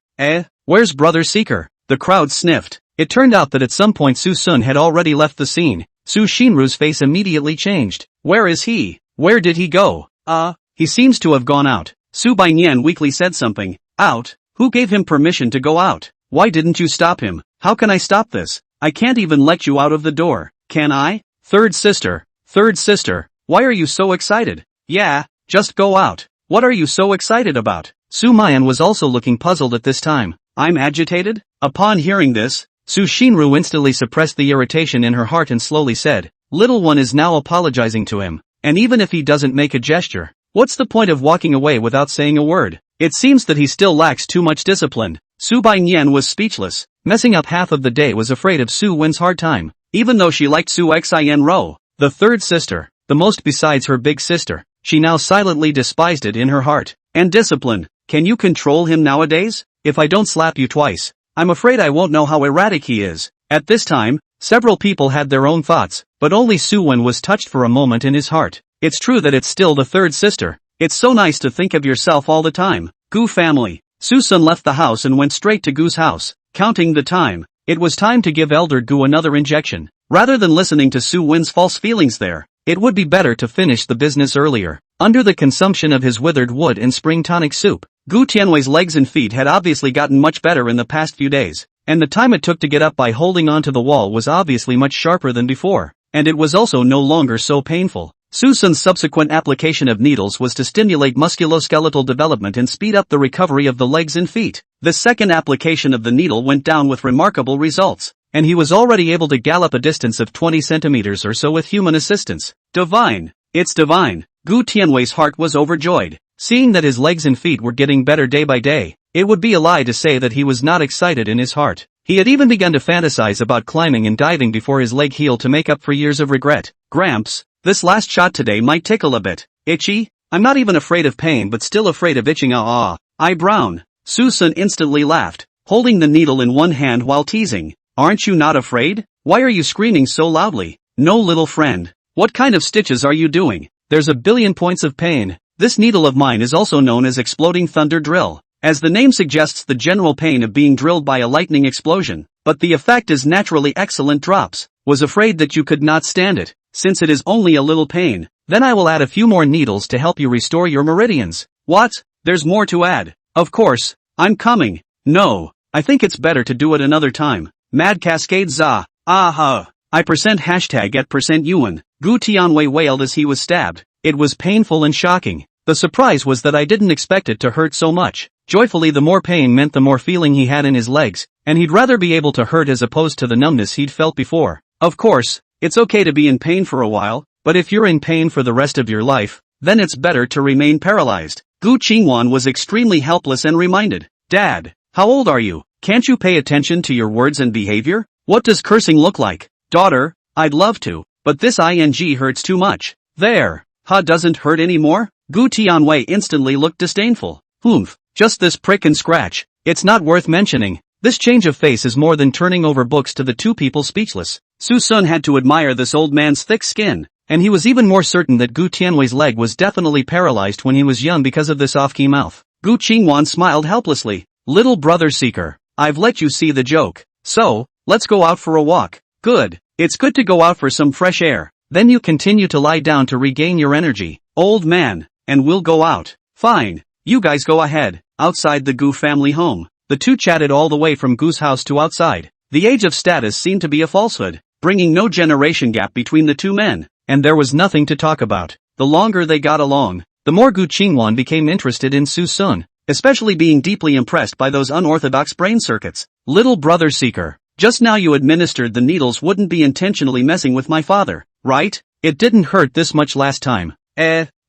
Where's brother Seeker? The crowd sniffed. It turned out that at some point Suson had already left the scene. Su Shinru's face immediately changed. Where is he? Where did he go? He seems to have gone out. Su Baiyan weakly said something. Out? Who gave him permission to go out? Why didn't you stop him? How can I stop this? I can't even let you out of the door. Can I? Third sister, why are you so excited? Yeah, just go out. What are you so excited about? Sumayan was also looking puzzled at this time. I'm agitated? Upon hearing this, Su Shinru instantly suppressed the irritation in her heart and slowly said, Little one is now apologizing to him. And even if he doesn't make a gesture, what's the point of walking away without saying a word? It seems that he still lacks too much discipline. Su Baiyan was speechless. Messing up half of the day was afraid of Su Wen's hard time. Even though she liked Su Xin Ro, the third sister, the most besides her big sister, she now silently despised it in her heart. And discipline, can you control him nowadays? If I don't slap you twice, I'm afraid I won't know how erratic he is. At this time, several people had their own thoughts, but only Suyen was touched for a moment in his heart. It's true that it's still the third sister. It's so nice to think of yourself all the time. Gu family. Suson left the house and went straight to Gu's house. Counting the time, it was time to give Elder Gu another injection. Rather than listening to Su Wen's false feelings there, it would be better to finish the business earlier. Under the consumption of his withered wood and spring tonic soup, Gu Tianwei's legs and feet had obviously gotten much better in the past few days, and the time it took to get up by holding onto the wall was obviously much sharper than before, and it was also no longer so painful. Suson's subsequent application of needles was to stimulate musculoskeletal development and speed up the recovery of the legs and feet. The second application of the needle went down with remarkable results, and he was already able to gallop a distance of 20 centimeters or so with human assistance. Divine! It's divine! Gu Tianwei's heart was overjoyed. Seeing that his legs and feet were getting better day by day, it would be a lie to say that he was not excited in his heart. He had even begun to fantasize about climbing and diving before his leg healed to make up for years of regret. Gramps, this last shot today might tickle a bit. Itchy? I'm not even afraid of pain but still afraid of itching. I brown. Suson instantly laughed, holding the needle in one hand while teasing. Aren't you not afraid? Why are you screaming so loudly? No, little friend. What kind of stitches are you doing? There's a billion points of pain. This needle of mine is also known as exploding thunder drill. As the name suggests, the general pain of being drilled by a lightning explosion, but the effect is naturally excellent. Drops. Was afraid that you could not stand it. Since it is only a little pain, then I will add a few more needles to help you restore your meridians. What? There's more to add. Of course. I'm coming. No. I think it's better to do it another time. Mad Cascade Za. Aha. I #@ Yuan. Gu Tianwei wailed as he was stabbed. It was painful and shocking. The surprise was that I didn't expect it to hurt so much. Joyfully, the more pain meant the more feeling he had in his legs, and he'd rather be able to hurt as opposed to the numbness he'd felt before. Of course, it's okay to be in pain for a while, but if you're in pain for the rest of your life, then it's better to remain paralyzed. Gu Qingwan was extremely helpless and reminded, Dad, how old are you? Can't you pay attention to your words and behavior? What does cursing look like? Daughter, I'd love to, but this ing hurts too much. There. Doesn't hurt anymore? Gu Tianwei instantly looked disdainful. Just this prick and scratch. It's not worth mentioning. This change of face is more than turning over books to the two people speechless. Suson had to admire this old man's thick skin, and he was even more certain that Gu Tianwei's leg was definitely paralyzed when he was young because of this off-key mouth. Gu Qingwan smiled helplessly. Little brother Seeker, I've let you see the joke. So, let's go out for a walk. Good. It's good to go out for some fresh air. Then you continue to lie down to regain your energy. Old man, and we'll go out. Fine. You guys go ahead. Outside the Gu family home, the two chatted all the way from Gu's house to outside. The age of status seemed to be a falsehood, bringing no generation gap between the two men, and there was nothing to talk about. The longer they got along, the more Gu Qingwan became interested in Suson, especially being deeply impressed by those unorthodox brain circuits. Little brother seeker, just now you administered the needles wouldn't be intentionally messing with my father, right? It didn't hurt this much last time.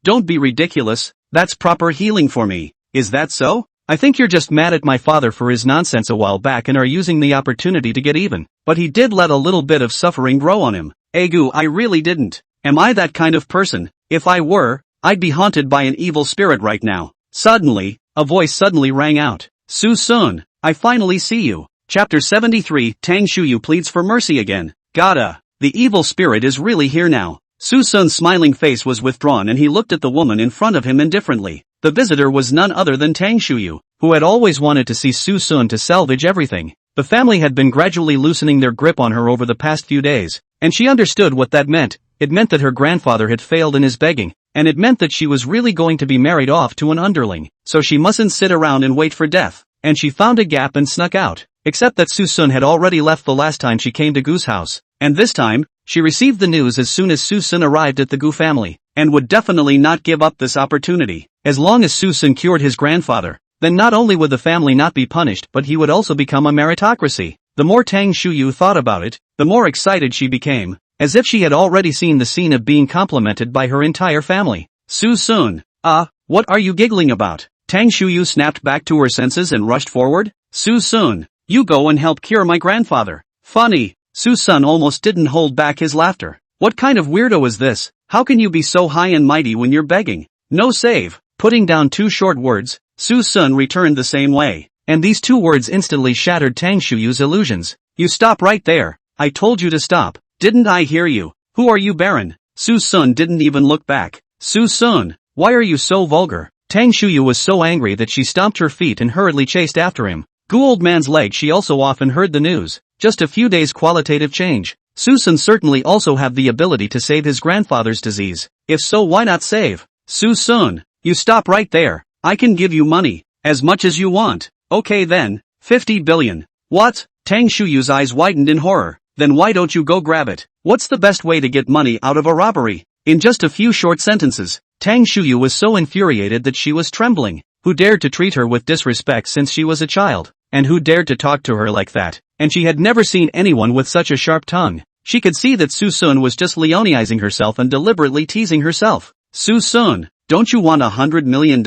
Don't be ridiculous, that's proper healing for me. Is that so? I think you're just mad at my father for his nonsense a while back and are using the opportunity to get even. But he did let a little bit of suffering grow on him. Gu, I really didn't. Am I that kind of person? If I were, I'd be haunted by an evil spirit right now. Suddenly, a voice suddenly rang out. Suson, I finally see you. Chapter 73, Tang Shuyu pleads for mercy again. Gotta. The evil spirit is really here now. Suson's smiling face was withdrawn and he looked at the woman in front of him indifferently. The visitor was none other than Tang Shuyu, who had always wanted to see Suson to salvage everything. The family had been gradually loosening their grip on her over the past few days, and she understood what that meant. It meant that her grandfather had failed in his begging, and it meant that she was really going to be married off to an underling, so she mustn't sit around and wait for death. And she found a gap and snuck out. Except that Suson had already left the last time she came to Gu's house, and this time, she received the news as soon as Suson arrived at the Gu family, and would definitely not give up this opportunity. As long as Suson cured his grandfather, then not only would the family not be punished but he would also become a meritocracy. The more Tang Shuyu thought about it, the more excited she became, as if she had already seen the scene of being complimented by her entire family. Suson, what are you giggling about? Tang Shuyu snapped back to her senses and rushed forward. Suson, you go and help cure my grandfather. Funny. Suson almost didn't hold back his laughter. What kind of weirdo is this? How can you be so high and mighty when you're begging? No save. Putting down two short words, Suson returned the same way. And these two words instantly shattered Tang Shuyu's illusions. You stop right there. I told you to stop. Didn't I hear you? Who are you, Baron? Suson didn't even look back. Suson, why are you so vulgar? Tang Shuyu was so angry that she stomped her feet and hurriedly chased after him. Gu old man's leg. She also often heard the news. Just a few days qualitative change. Suson certainly also have the ability to save his grandfather's disease. If so, why not save? Suson, you stop right there. I can give you money. As much as you want. Okay then. 50 billion. What? Tang Shuyu's eyes widened in horror. Then why don't you go grab it? What's the best way to get money out of a robbery? In just a few short sentences, Tang Shuyu was so infuriated that she was trembling. Who dared to treat her with disrespect since she was a child? And who dared to talk to her like that? And she had never seen anyone with such a sharp tongue. She could see that Suson was just leonizing herself and deliberately teasing herself. Suson, don't you want $100 million?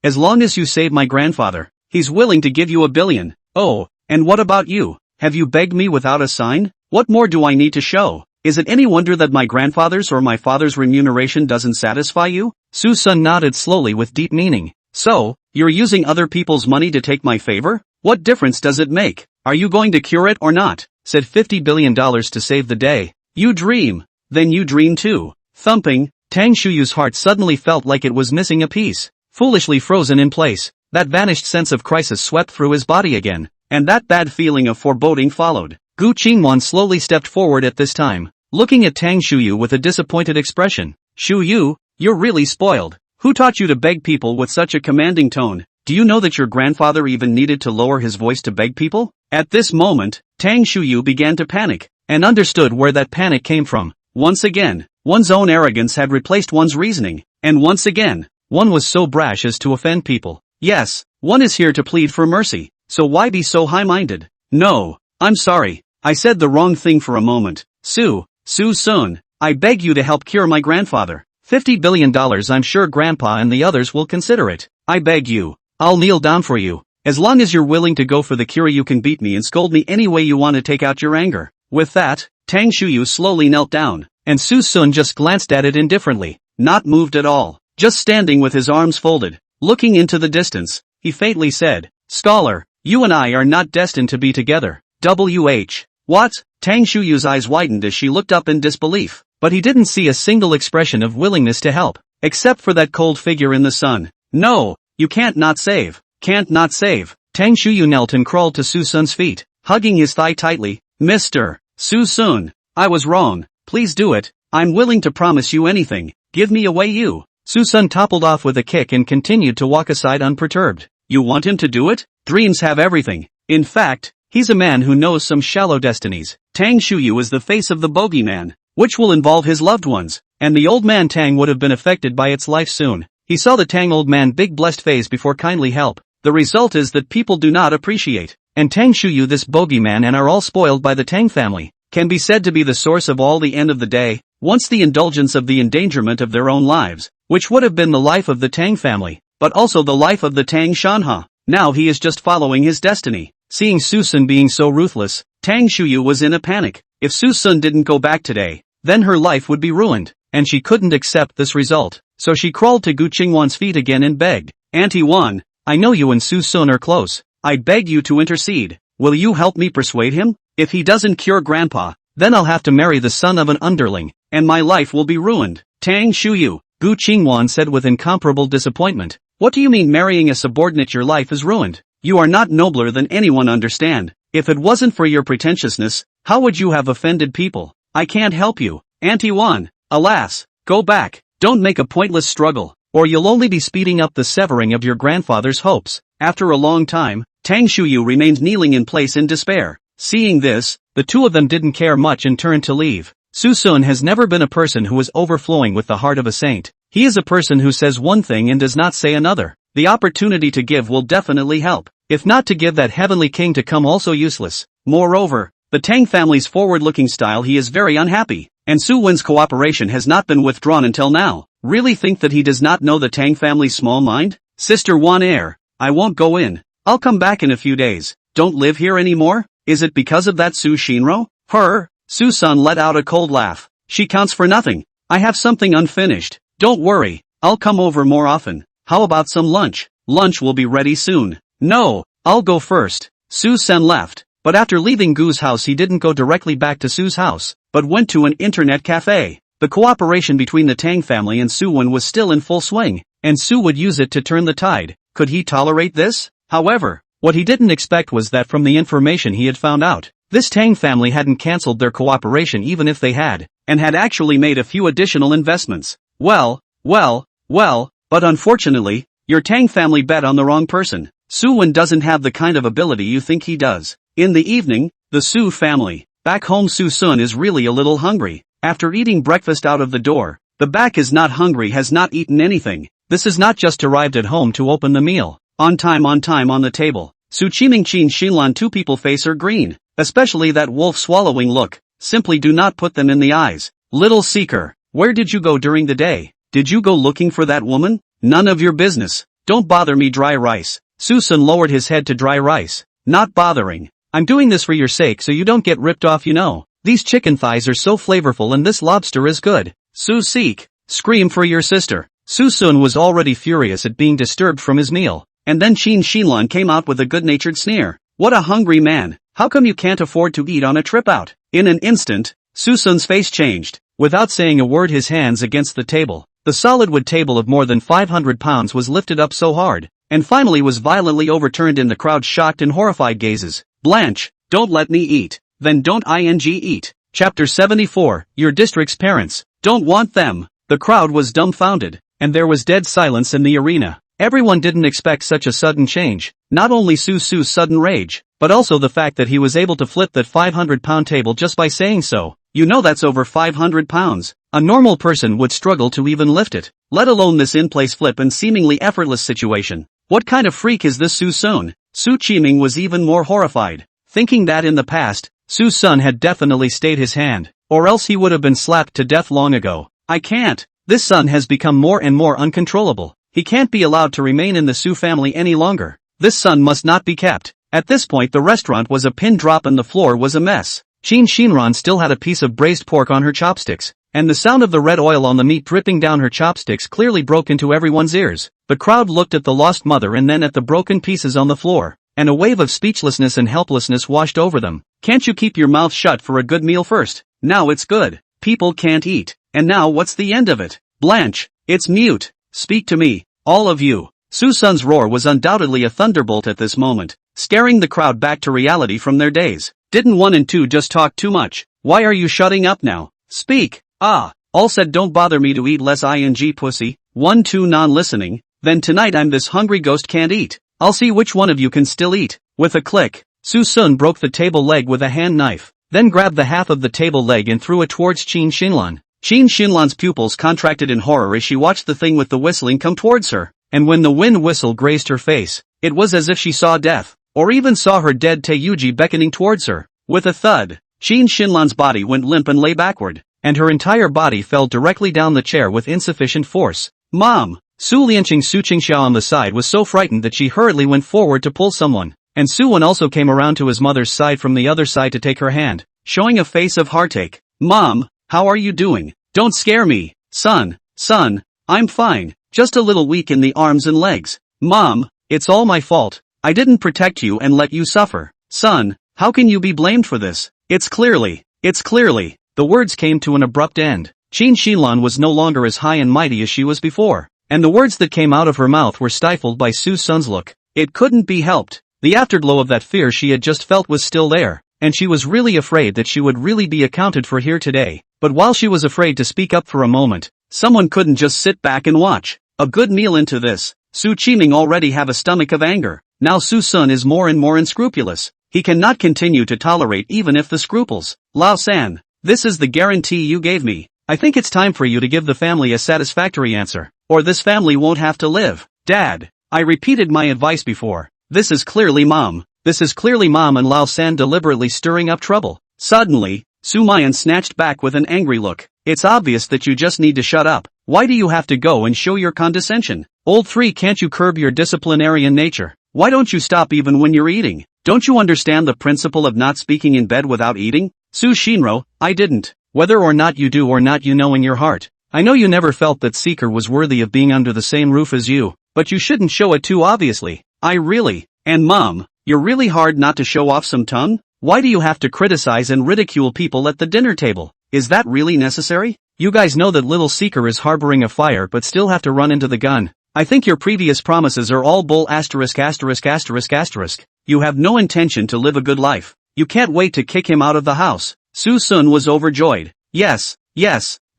As long as you save my grandfather, he's willing to give you $1 billion. Oh, and what about you? Have you begged me without a sign? What more do I need to show? Is it any wonder that my grandfather's or my father's remuneration doesn't satisfy you? Suson nodded slowly with deep meaning. So, you're using other people's money to take my favor? What difference does it make? Are you going to cure it or not? Said $50 billion to save the day. You dream. Then you dream too. Thumping, Tang Shuyu's heart suddenly felt like it was missing a piece. Foolishly frozen in place, that vanished sense of crisis swept through his body again, and that bad feeling of foreboding followed. Gu Qingwan slowly stepped forward at this time, looking at Tang Shuyu with a disappointed expression. Shuyu, you're really spoiled. Who taught you to beg people with such a commanding tone? Do you know that your grandfather even needed to lower his voice to beg people? At this moment, Tang Shuyu began to panic, and understood where that panic came from. Once again, one's own arrogance had replaced one's reasoning, and once again, one was so brash as to offend people. Yes, one is here to plead for mercy, so why be so high-minded? No, I'm sorry, I said the wrong thing for a moment. Suson, I beg you to help cure my grandfather. $50 billion. I'm sure Grandpa and the others will consider it. I beg you. I'll kneel down for you. As long as you're willing to go for the cure, you can beat me and scold me any way you want to take out your anger. With that, Tang Shuyu slowly knelt down, and Suson just glanced at it indifferently, not moved at all, just standing with his arms folded, looking into the distance. He faintly said, Scholar, you and I are not destined to be together. W.H. What? Tang Shuyu's eyes widened as she looked up in disbelief, but he didn't see a single expression of willingness to help, except for that cold figure in the sun. No, you can't not save. Can't not save. Tang Shuyu knelt and crawled to Suson's feet, hugging his thigh tightly. Mr. Suson, I was wrong. Please do it. I'm willing to promise you anything. Give me away you. Suson toppled off with a kick and continued to walk aside unperturbed. You want him to do it? Dreams have everything. In fact, he's a man who knows some shallow destinies. Tang Shuyu is the face of the bogeyman, which will involve his loved ones, and the old man Tang would have been affected by its life soon. He saw the Tang old man big blessed face before kindly help. The result is that people do not appreciate. And Tang Shuyu this bogeyman and are all spoiled by the Tang family. Can be said to be the source of all the end of the day, once the indulgence of the endangerment of their own lives, which would have been the life of the Tang family, but also the life of the Tang Shanha. Now he is just following his destiny. Seeing Suson being so ruthless, Tang Shuyu was in a panic. If Suson didn't go back today, then her life would be ruined, and she couldn't accept this result. So she crawled to Gu Qingwan's feet again and begged, Auntie Wan, I know you and Suson are close. I beg you to intercede. Will you help me persuade him? If he doesn't cure Grandpa, then I'll have to marry the son of an underling, and my life will be ruined. Tang Shuyu, Gu Qingwan said with incomparable disappointment. What do you mean marrying a subordinate your life is ruined? You are not nobler than anyone understand. If it wasn't for your pretentiousness, how would you have offended people? I can't help you, Auntie Wan. Alas, go back. Don't make a pointless struggle, or you'll only be speeding up the severing of your grandfather's hopes. After a long time, Tang Shuyu remained kneeling in place in despair. Seeing this, the two of them didn't care much and turned to leave. Suson has never been a person who is overflowing with the heart of a saint. He is a person who says one thing and does not say another. The opportunity to give will definitely help. If not to give that heavenly king to come also useless. Moreover, the Tang family's forward-looking style he is very unhappy, and Suwen's cooperation has not been withdrawn until now. Really think that he does not know the Tang family's small mind? Sister Wan Air, I won't go in. I'll come back in a few days. Don't live here anymore? Is it because of that Su Shinro? Her? Suson let out a cold laugh. She counts for nothing. I have something unfinished. Don't worry, I'll come over more often. How about some lunch? Lunch will be ready soon. No, I'll go first. Susen left, but after leaving Gu's house he didn't go directly back to Su's house, but went to an internet cafe. The cooperation between the Tang family and Suwen was still in full swing, and Su would use it to turn the tide. Could he tolerate this? However, what he didn't expect was that from the information he had found out, this Tang family hadn't cancelled their cooperation even if they had, and had actually made a few additional investments. Well, but unfortunately, your Tang family bet on the wrong person. Suwen doesn't have the kind of ability you think he does. In the evening, the Su family, back home Suson is really a little hungry. After eating breakfast out of the door, the back is not hungry has not eaten anything. This is not just arrived at home to open the meal. On time on the table. Su Qiming Qin Xinlan two people face are green. Especially that wolf swallowing look. Simply do not put them in the eyes. Little seeker, where did you go during the day? Did you go looking for that woman? None of your business. Don't bother me dry rice. Suson lowered his head to dry rice. Not bothering. I'm doing this for your sake so you don't get ripped off you know. These chicken thighs are so flavorful and this lobster is good. Su Seek, scream for your sister. Susun was already furious at being disturbed from his meal. And then Qin Xinlan came out with a good-natured sneer. What a hungry man. How come you can't afford to eat on a trip out? In an instant, Susun's face changed. Without saying a word his hands against the table. The solid wood table of more than 500 pounds was lifted up so hard, and finally was violently overturned in the crowd's shocked and horrified gazes. Blanche, don't let me eat. Then don't eat. Chapter 74, Your district's parents. Don't want them. The crowd was dumbfounded, and there was dead silence in the arena. Everyone didn't expect such a sudden change. Not only Su's sudden rage, but also the fact that he was able to flip that 500-pound table just by saying so. You know that's over 500 pounds. A normal person would struggle to even lift it, let alone this in-place flip and seemingly effortless situation. What kind of freak is this Suson? Su Qiming was even more horrified, thinking that in the past, Suson had definitely stayed his hand, or else he would have been slapped to death long ago. I can't. This son has become more and more uncontrollable. He can't be allowed to remain in the Su family any longer. This son must not be kept. At this point the restaurant was a pin drop and the floor was a mess. Qin Xinran still had a piece of braised pork on her chopsticks, and the sound of the red oil on the meat dripping down her chopsticks clearly broke into everyone's ears. The crowd looked at the lost mother and then at the broken pieces on the floor, and a wave of speechlessness and helplessness washed over them. Can't you keep your mouth shut for a good meal first? Now it's good. People can't eat. And now what's the end of it? Blanche, it's mute. Speak to me, all of you. Suson's roar was undoubtedly a thunderbolt at this moment, scaring the crowd back to reality from their days. Didn't 1 and 2 just talk too much? Why are you shutting up now? Speak. All said don't bother me to eat less ing pussy. 1 2 non-listening. Then tonight I'm this hungry ghost can't eat. I'll see which one of you can still eat. With a click, Susun broke the table leg with a hand knife, then grabbed the half of the table leg and threw it towards Qin Xinlan. Qin Xinlan's pupils contracted in horror as she watched the thing with the whistling come towards her, and when the wind whistle grazed her face, it was as if she saw death, or even saw her dead Taiyuji beckoning towards her. With a thud, Qin Xinlan's body went limp and lay backward, and her entire body fell directly down the chair with insufficient force. Mom! Su Lianqing Su Qingxiao on the side was so frightened that she hurriedly went forward to pull someone, and Suen also came around to his mother's side from the other side to take her hand, showing a face of heartache. Mom, how are you doing? Don't scare me. Son, I'm fine, just a little weak in the arms and legs. Mom, it's all my fault. I didn't protect you and let you suffer. Son, how can you be blamed for this? It's clearly. The words came to an abrupt end. Qin Xinlan was no longer as high and mighty as she was before, and the words that came out of her mouth were stifled by Suson's look. It couldn't be helped. The afterglow of that fear she had just felt was still there, and she was really afraid that she would really be accounted for here today. But while she was afraid to speak up for a moment, someone couldn't just sit back and watch. A good meal into this, Su Qiming already have a stomach of anger. Now Suson is more and more unscrupulous. He cannot continue to tolerate even if the scruples. Lao San, this is the guarantee you gave me. I think it's time for you to give the family a satisfactory answer, or this family won't have to live. Dad, I repeated my advice before. This is clearly Mom, and Lao San deliberately stirring up trouble. Suddenly, Sumayan snatched back with an angry look. It's obvious that you just need to shut up. Why do you have to go and show your condescension? Old 3, can't you curb your disciplinarian nature? Why don't you stop even when you're eating? Don't you understand the principle of not speaking in bed without eating? Su Shinro, I didn't. Whether or not you do or not, you know in your heart. I know you never felt that Seeker was worthy of being under the same roof as you, but you shouldn't show it too obviously. And Mom, you're really hard not to show off some tongue? Why do you have to criticize and ridicule people at the dinner table? Is that really necessary? You guys know that little Seeker is harboring a fire but still have to run into the gun. I think your previous promises are all bull ********. You have no intention to live a good life. You can't wait to kick him out of the house. Suson was overjoyed. Yes,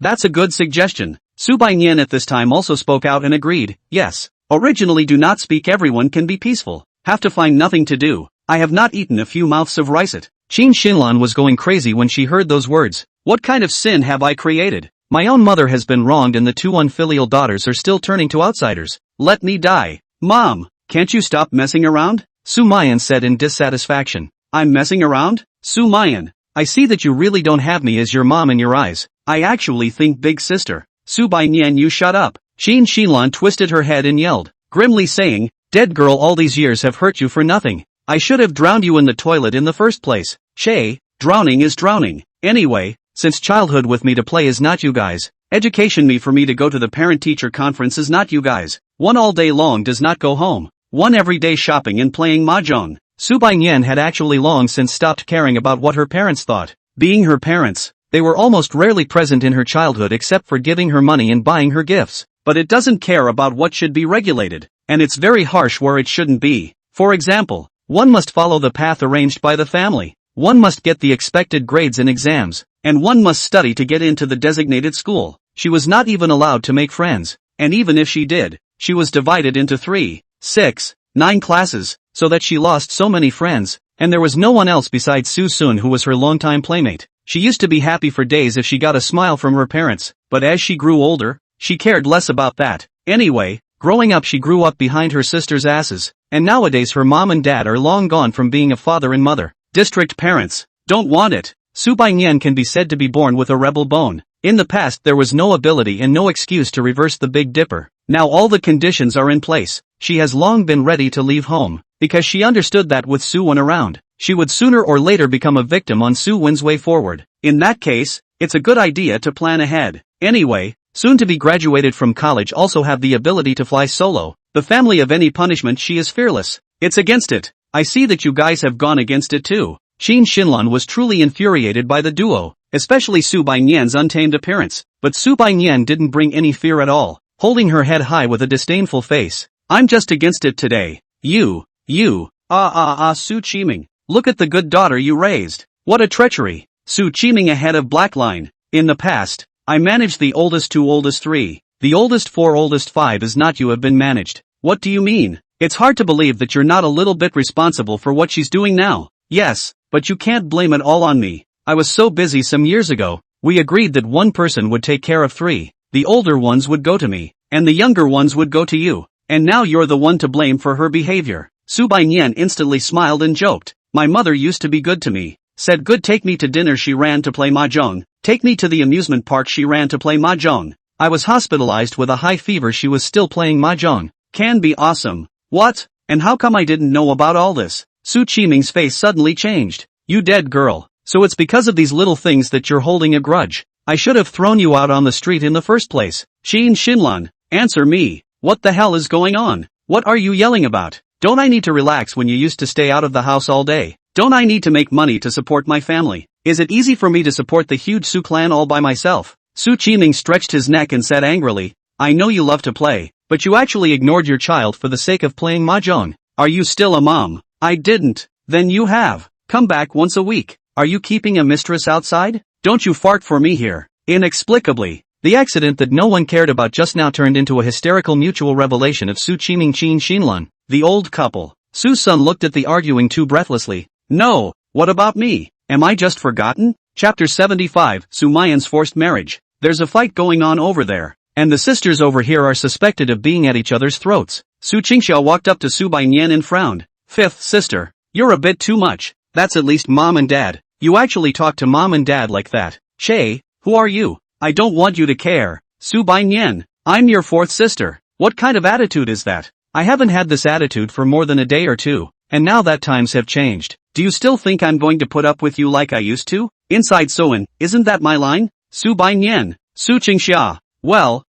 that's a good suggestion. Su Baiyan at this time also spoke out and agreed. Yes. Originally do not speak, everyone can be peaceful. Have to find nothing to do. I have not eaten a few mouths of rice. Qin Xinlan was going crazy when she heard those words. What kind of sin have I created? My own mother has been wronged and the 2 unfilial daughters are still turning to outsiders. Let me die. Mom, can't you stop messing around? Sumayan said in dissatisfaction. I'm messing around? Sumayan, I see that you really don't have me as your mom in your eyes. I actually think big sister. Su Baiyan, you shut up. Qin Xinlan twisted her head and yelled, grimly saying, dead girl, all these years have hurt you for nothing. I should have drowned you in the toilet in the first place. Che, drowning is drowning. Anyway, since childhood with me to play is not you guys. Education me for me to go to the parent-teacher conference is not you guys. One all day long does not go home. One everyday shopping and playing mahjong. Su Baiyan had actually long since stopped caring about what her parents thought. Being her parents, they were almost rarely present in her childhood except for giving her money and buying her gifts. But it doesn't care about what should be regulated, and it's very harsh where it shouldn't be. For example, one must follow the path arranged by the family. One must get the expected grades in exams, and one must study to get into the designated school. She was not even allowed to make friends, and even if she did, she was divided into 3, 6, 9 classes, so that she lost so many friends, and there was no one else besides Suson who was her longtime playmate. She used to be happy for days if she got a smile from her parents, but as she grew older, she cared less about that. Anyway, growing up she grew up behind her sister's asses, and nowadays her mom and dad are long gone from being a father and mother. District parents don't want it. Su Baiyan can be said to be born with a rebel bone. In the past there was no ability and no excuse to reverse the Big Dipper. Now all the conditions are in place. She has long been ready to leave home, because she understood that with Suwen around, she would sooner or later become a victim on Suwen's way forward. In that case, it's a good idea to plan ahead. Anyway, soon to be graduated from college also have the ability to fly solo. The family of any punishment, she is fearless. It's against it. I see that you guys have gone against it too. Qin Xinlan was truly infuriated by the duo, especially Su Baiyan's untamed appearance, but Su Baiyan didn't bring any fear at all, holding her head high with a disdainful face. I'm just against it today. You, Su Qiming, look at the good daughter you raised. What a treachery. Su Qiming ahead of Blackline. In the past, I managed the oldest 2, oldest 3. The oldest 4, oldest 5 is not you have been managed. What do you mean? It's hard to believe that you're not a little bit responsible for what she's doing now. Yes, but you can't blame it all on me. I was so busy some years ago, We agreed that one person would take care of 3. The older ones would go to me, and the younger ones would go to you. And now you're the one to blame for her behavior. Sumayan instantly smiled and joked. My mother used to be good to me. Said good, take me to dinner, she ran to play mahjong. Take me to the amusement park, she ran to play mahjong. I was hospitalized with a high fever, she was still playing mahjong. Can be awesome. What? And how come I didn't know about all this? Qiming's face suddenly changed. You dead girl. So it's because of these little things that you're holding a grudge. I should have thrown you out on the street in the first place. Xinlan, answer me. What the hell is going on? What are you yelling about? Don't I need to relax when you used to stay out of the house all day? Don't I need to make money to support my family? Is it easy for me to support the huge Su clan all by myself? Qiming stretched his neck and said angrily, I know you love to play, but you actually ignored your child for the sake of playing mahjong. Are you still a mom? I didn't. Then you have. Come back once a week. Are you keeping a mistress outside? Don't you fart for me here. Inexplicably, the accident that no one cared about just now turned into a hysterical mutual revelation of Qiming Xinlan, the old couple. Suson looked at the arguing two breathlessly. No, what about me? Am I just forgotten? Chapter 75, Sumayan's forced marriage. There's a fight going on over there, and the sisters over here are suspected of being at each other's throats. Su Qingxiao walked up to Sumayan and frowned. Fifth sister, you're a bit too much. That's at least mom and dad. You actually talk to mom and dad like that. Che, who are you? I don't want you to care. Sumayan, I'm your fourth sister. What kind of attitude is that? I haven't had this attitude for more than a day or two, and now that times have changed. Do you still think I'm going to put up with you like I used to? Inside Suen, isn't that my line? Sumayan, Su Qingxia. Well,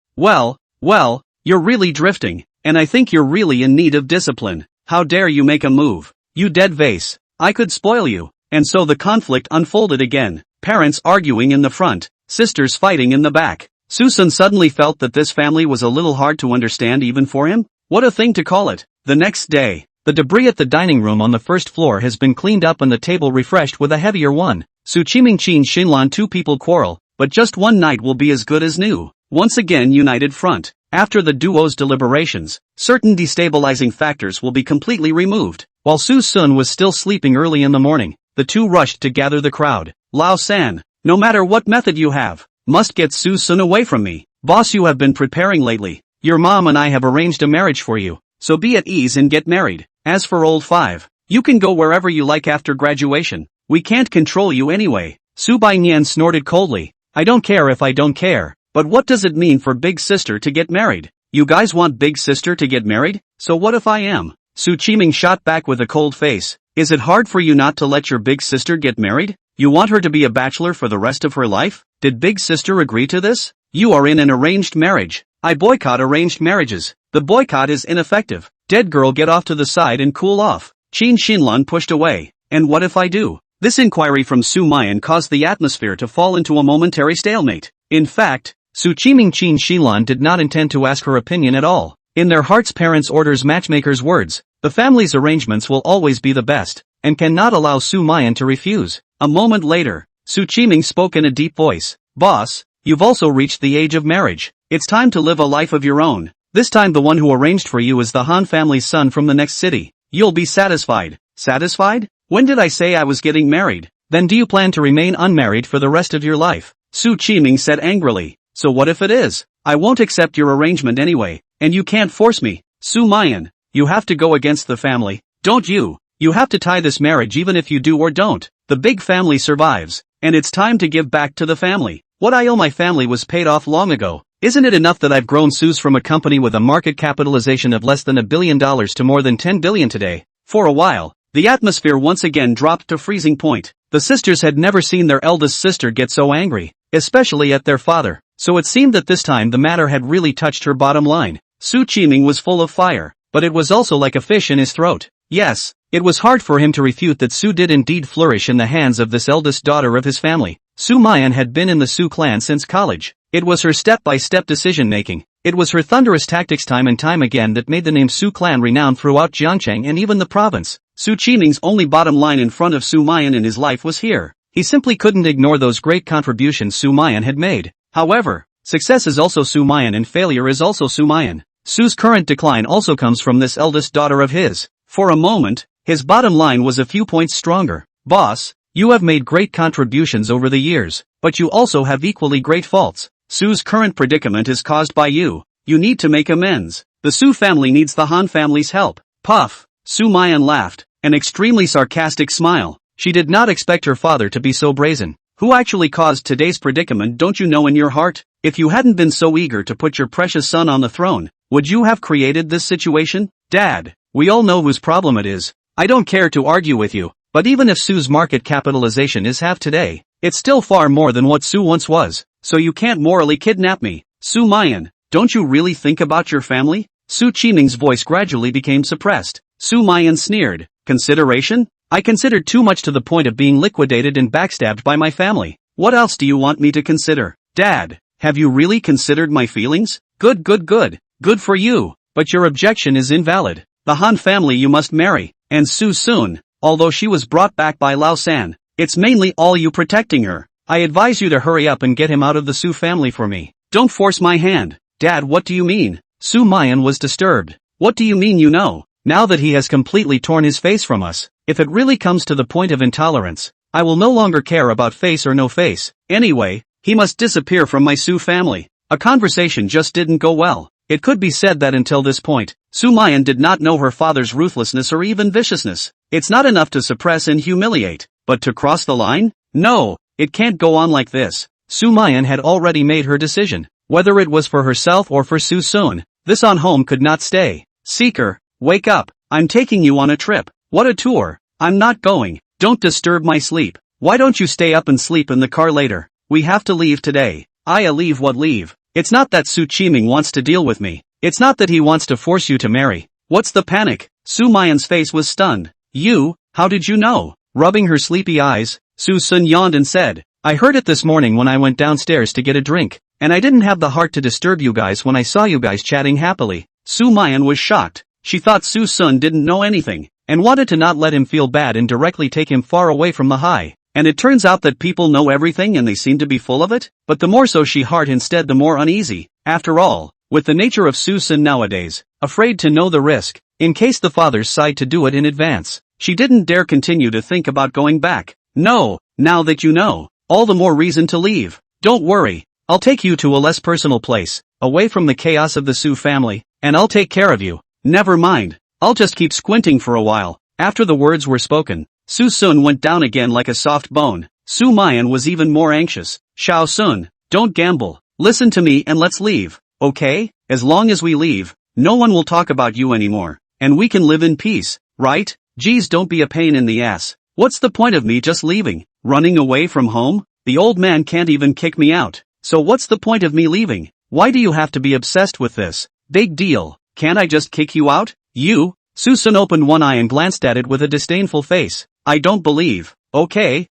you're really drifting, and I think you're really in need of discipline. How dare you make a move? You dead vase. I could spoil you. And so the conflict unfolded again. Parents arguing in the front, sisters fighting in the back. Suson suddenly felt that this family was a little hard to understand even for him. What a thing to call it. The next day, the debris at the dining room on the first floor has been cleaned up and the table refreshed with a heavier one. Qiming Xinlan, two people quarrel, but just one night will be as good as new. Once again united front. After the duo's deliberations, certain destabilizing factors will be completely removed. While Suson was still sleeping early in the morning, the two rushed to gather the crowd. Lao San, no matter what method you have, must get Suson away from me. Boss, you have been preparing lately. Your mom and I have arranged a marriage for you, so be at ease and get married. As for old 5, you can go wherever you like after graduation. We can't control you anyway. Sumayan snorted coldly. I don't care if I don't care, but what does it mean for big sister to get married? You guys want big sister to get married? So what if I am? Qiming shot back with a cold face. Is it hard for you not to let your big sister get married? You want her to be a bachelor for the rest of her life? Did big sister agree to this? You are in an arranged marriage. I boycott arranged marriages. The boycott is ineffective. Dead girl, get off to the side and cool off. Xinlan pushed away. And what if I do? This inquiry from Sumayan caused the atmosphere to fall into a momentary stalemate. In fact, Qiming Xinlan did not intend to ask her opinion at all. In their hearts, parents' orders, matchmakers' words. The family's arrangements will always be the best, and cannot allow Sumayan to refuse. A moment later, Qiming spoke in a deep voice. Boss, you've also reached the age of marriage. It's time to live a life of your own. This time the one who arranged for you is the Han family's son from the next city. You'll be satisfied. Satisfied? When did I say I was getting married? Then do you plan to remain unmarried for the rest of your life? Qiming said angrily. So what if it is? I won't accept your arrangement anyway, and you can't force me. Sumayan, you have to go against the family, don't you? You have to tie this marriage even if you do or don't. The big family survives, and it's time to give back to the family. What I owe my family was paid off long ago. Isn't it enough that I've grown Suze from a company with a market capitalization of less than $1 billion to more than 10 billion today? For a while, the atmosphere once again dropped to freezing point. The sisters had never seen their eldest sister get so angry, especially at their father. So it seemed that this time the matter had really touched her bottom line. Qiming was full of fire, but it was also like a fish in his throat. Yes, it was hard for him to refute that Su did indeed flourish in the hands of this eldest daughter of his family. Sumayan had been in the Su clan since college. It was her step-by-step decision-making. It was her thunderous tactics time and time again that made the name Su clan renowned throughout Jiangcheng and even the province. Qiming's only bottom line in front of Sumayan in his life was here. He simply couldn't ignore those great contributions Sumayan had made. However, success is also Sumayan and failure is also Sumayan. Su's current decline also comes from this eldest daughter of his. For a moment, his bottom line was a few points stronger. Boss, You have made great contributions over the years, but you also have equally great faults. Su's current predicament is caused by you. You need to make amends. The Su family needs the Han family's help. Puff. Sumayan laughed, an extremely sarcastic smile. She did not expect her father to be so brazen. Who actually caused today's predicament, don't you know in your heart? If you hadn't been so eager to put your precious son on the throne, would you have created this situation? Dad, we all know whose problem it is. I don't care to argue with you, but even if Su's market capitalization is half today, it's still far more than what Su once was, so you can't morally kidnap me. Sumayan, don't you really think about your family? Su Qiming's voice gradually became suppressed. Sumayan sneered. Consideration? I considered too much to the point of being liquidated and backstabbed by my family. What else do you want me to consider? Dad, have you really considered my feelings? Good. Good for you, but your objection is invalid. The Han family you must marry, and Suson, although she was brought back by Lao San, it's mainly all you protecting her. I advise you to hurry up and get him out of the Su family for me. Don't force my hand. Dad, what do you mean? Sumayan was disturbed. What do you mean you know? Now that he has completely torn his face from us, if it really comes to the point of intolerance, I will no longer care about face or no face. Anyway, he must disappear from my Su family. A conversation just didn't go well. It could be said that until this point, Sumayan did not know her father's ruthlessness or even viciousness. It's not enough to suppress and humiliate, but to cross the line? No, it can't go on like this. Sumayan had already made her decision. Whether it was for herself or for Suson, this on home could not stay. Seeker, wake up, I'm taking you on a trip. What a tour. I'm not going. Don't disturb my sleep. Why don't you stay up and sleep in the car later? We have to leave today. Leave what leave? It's not that Su Qiming wants to deal with me. It's not that he wants to force you to marry. What's the panic? Sumayan's face was stunned. You, how did you know? Rubbing her sleepy eyes, Suson yawned and said, I heard it this morning when I went downstairs to get a drink, and I didn't have the heart to disturb you guys when I saw you guys chatting happily. Sumayan was shocked. She thought Suson didn't know anything, and wanted to not let him feel bad and directly take him far away from the high. And it turns out that people know everything and they seem to be full of it? But the more so she heart instead the more uneasy. After all, with the nature of Suson nowadays, afraid to know the risk, in case the fathers decide to do it in advance, she didn't dare continue to think about going back. No, now that you know, all the more reason to leave. Don't worry, I'll take you to a less personal place, away from the chaos of the Su family, and I'll take care of you. Never mind, I'll just keep squinting for a while. After the words were spoken, Suson went down again like a soft bone. Sumayan was even more anxious. Xiao Sun, don't gamble. Listen to me and let's leave, okay? As long as we leave, no one will talk about you anymore, and we can live in peace, right? Geez, don't be a pain in the ass. What's the point of me just leaving? Running away from home? The old man can't even kick me out. So what's the point of me leaving? Why do you have to be obsessed with this? Big deal. Can't I just kick you out? You? Suson opened one eye and glanced at it with a disdainful face. I don't believe. Okay,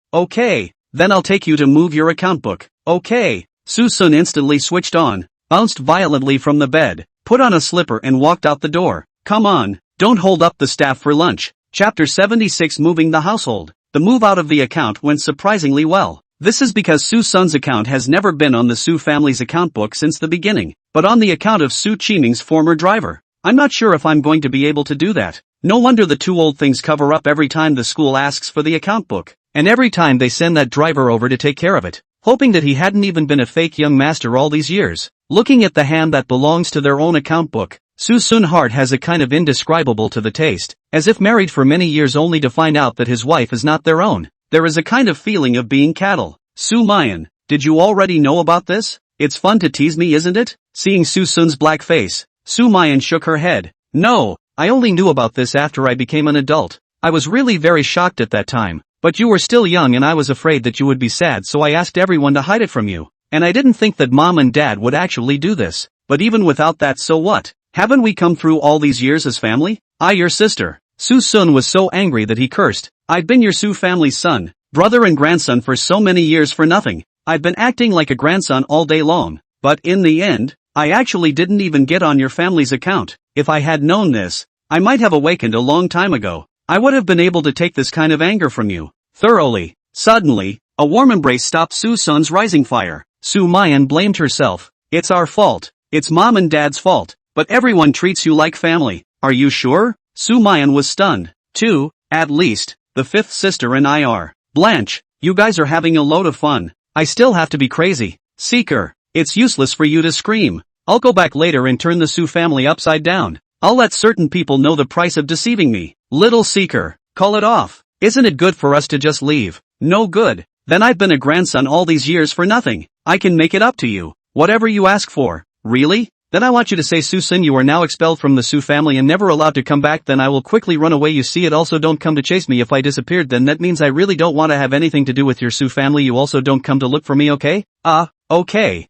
then I'll take you to move your account book. Okay. Suson instantly switched on, bounced violently from the bed, put on a slipper and walked out the door. Come on, don't hold up the staff for lunch. Chapter 76 Moving the household. The move out of the account went surprisingly well. This is because Suson's account has never been on the Su family's account book since the beginning, but on the account of Su Qiming's former driver. I'm not sure if I'm going to be able to do that. No wonder the two old things cover up every time the school asks for the account book, and every time they send that driver over to take care of it, hoping that he hadn't even been a fake young master all these years. Looking at the hand that belongs to their own account book, Susun's heart has a kind of indescribable to the taste, as if married for many years only to find out that his wife is not their own. There is a kind of feeling of being cattle. Sumayan, did you already know about this? It's fun to tease me, isn't it? Seeing Susun's black face, Sumayan shook her head. No, I only knew about this after I became an adult. I was really very shocked at that time, but you were still young and I was afraid that you would be sad, so I asked everyone to hide it from you. And I didn't think that mom and dad would actually do this. But even without that, so what? Haven't we come through all these years as family? Your sister. Suson was so angry that he cursed. I've been your Su family's son, brother and grandson for so many years for nothing. I've been acting like a grandson all day long. But in the end, I actually didn't even get on your family's account. If I had known this, I might have awakened a long time ago. I would have been able to take this kind of anger from you thoroughly. Suddenly, a warm embrace stopped Suson's rising fire. Sumayan blamed herself. It's our fault. It's mom and dad's fault. But everyone treats you like family. Are you sure? Sumayan was stunned. Too, at least, the fifth sister and I are. Blanche, you guys are having a load of fun. I still have to be crazy. Seeker, it's useless for you to scream. I'll go back later and turn the Su family upside down. I'll let certain people know the price of deceiving me. Little Seeker, call it off. Isn't it good for us to just leave? No good. Then I've been a grandson all these years for nothing. I can make it up to you. Whatever you ask for. Really? Then I want you to say Susan, you are now expelled from the Su family and never allowed to come back. Then I will quickly run away. You see, it also don't come to chase me if I disappeared. Then that means I really don't want to have anything to do with your Su family. You also don't come to look for me, okay? Okay.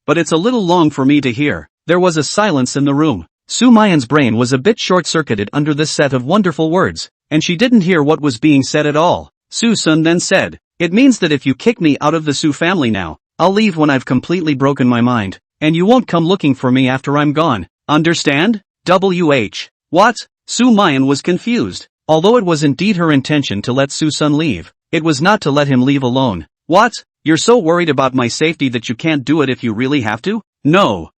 But it's a little long for me to hear. There was a silence in the room. Sumayan's brain was a bit short-circuited under this set of wonderful words, and she didn't hear what was being said at all. Susan then said, it means that if you kick me out of the Su family now, I'll leave when I've completely broken my mind, and you won't come looking for me after I'm gone. Understand? What? Sumayan was confused. Although it was indeed her intention to let Susan leave, it was not to let him leave alone. What? You're so worried about my safety that you can't do it if you really have to? No.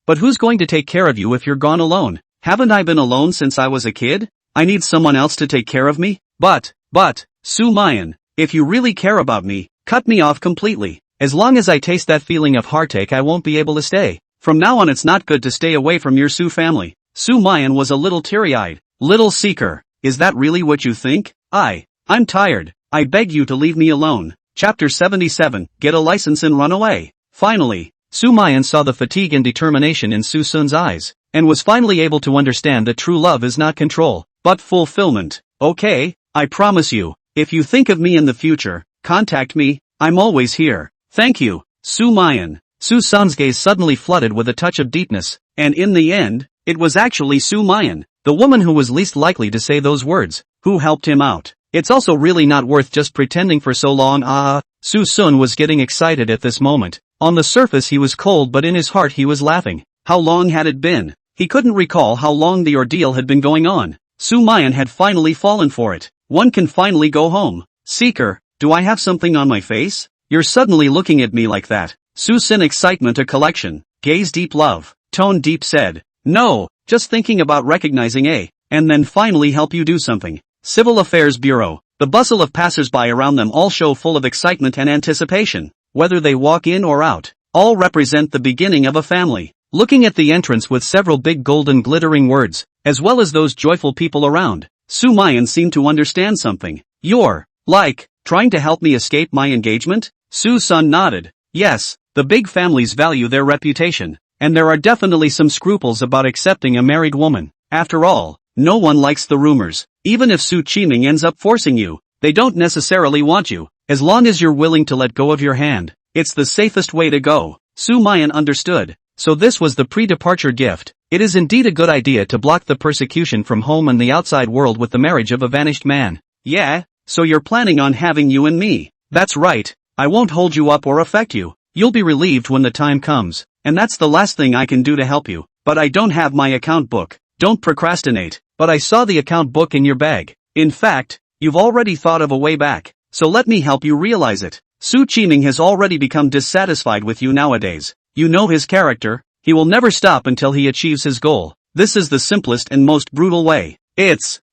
But who's going to take care of you if you're gone alone? Haven't I been alone since I was a kid? I need someone else to take care of me? But, Sumayan, if you really care about me, cut me off completely. As long as I taste that feeling of heartache, I won't be able to stay. From now on it's not good to stay away from your Su family. Sumayan was a little teary-eyed. Little Seeker, is that really what you think? I'm tired. I beg you to leave me alone. Chapter 77, Get a License and Run Away. Finally, Sumayan saw the fatigue and determination in Susun's eyes, and was finally able to understand that true love is not control, but fulfillment. Okay, I promise you, if you think of me in the future, contact me, I'm always here. Thank you, Sumayan. Susun's gaze suddenly flooded with a touch of deepness, and in the end, it was actually Sumayan, the woman who was least likely to say those words, who helped him out. It's also really not worth just pretending for so long. Susun was getting excited at this moment. On the surface he was cold, but in his heart he was laughing. How long had it been? He couldn't recall how long the ordeal had been going on. Sumayan had finally fallen for it. One can finally go home. Seeker, do I have something on my face? You're suddenly looking at me like that. Susun excitement a collection. Gaze deep love. Tone deep said. No, just thinking about recognizing and then finally help you do something. Civil Affairs Bureau. The bustle of passers-by around them all show full of excitement and anticipation. Whether they walk in or out, all represent the beginning of a family. Looking at the entrance with several big golden glittering words, as well as those joyful people around, Sumayan seemed to understand something. You're, trying to help me escape my engagement? Susun nodded. Yes, the big families value their reputation, and there are definitely some scruples about accepting a married woman. After all, no one likes the rumors. Even if Su Qiming ends up forcing you, they don't necessarily want you. As long as you're willing to let go of your hand, it's the safest way to go. Sumayan understood. So this was the pre-departure gift. It is indeed a good idea to block the persecution from home and the outside world with the marriage of a vanished man. Yeah, so you're planning on having you and me. That's right. I won't hold you up or affect you. You'll be relieved when the time comes, and that's the last thing I can do to help you. But I don't have my account book. Don't procrastinate. But I saw the account book in your bag. In fact, you've already thought of a way back. So let me help you realize it. Su Qiming has already become dissatisfied with you nowadays. You know his character. He will never stop until he achieves his goal. This is the simplest and most brutal way.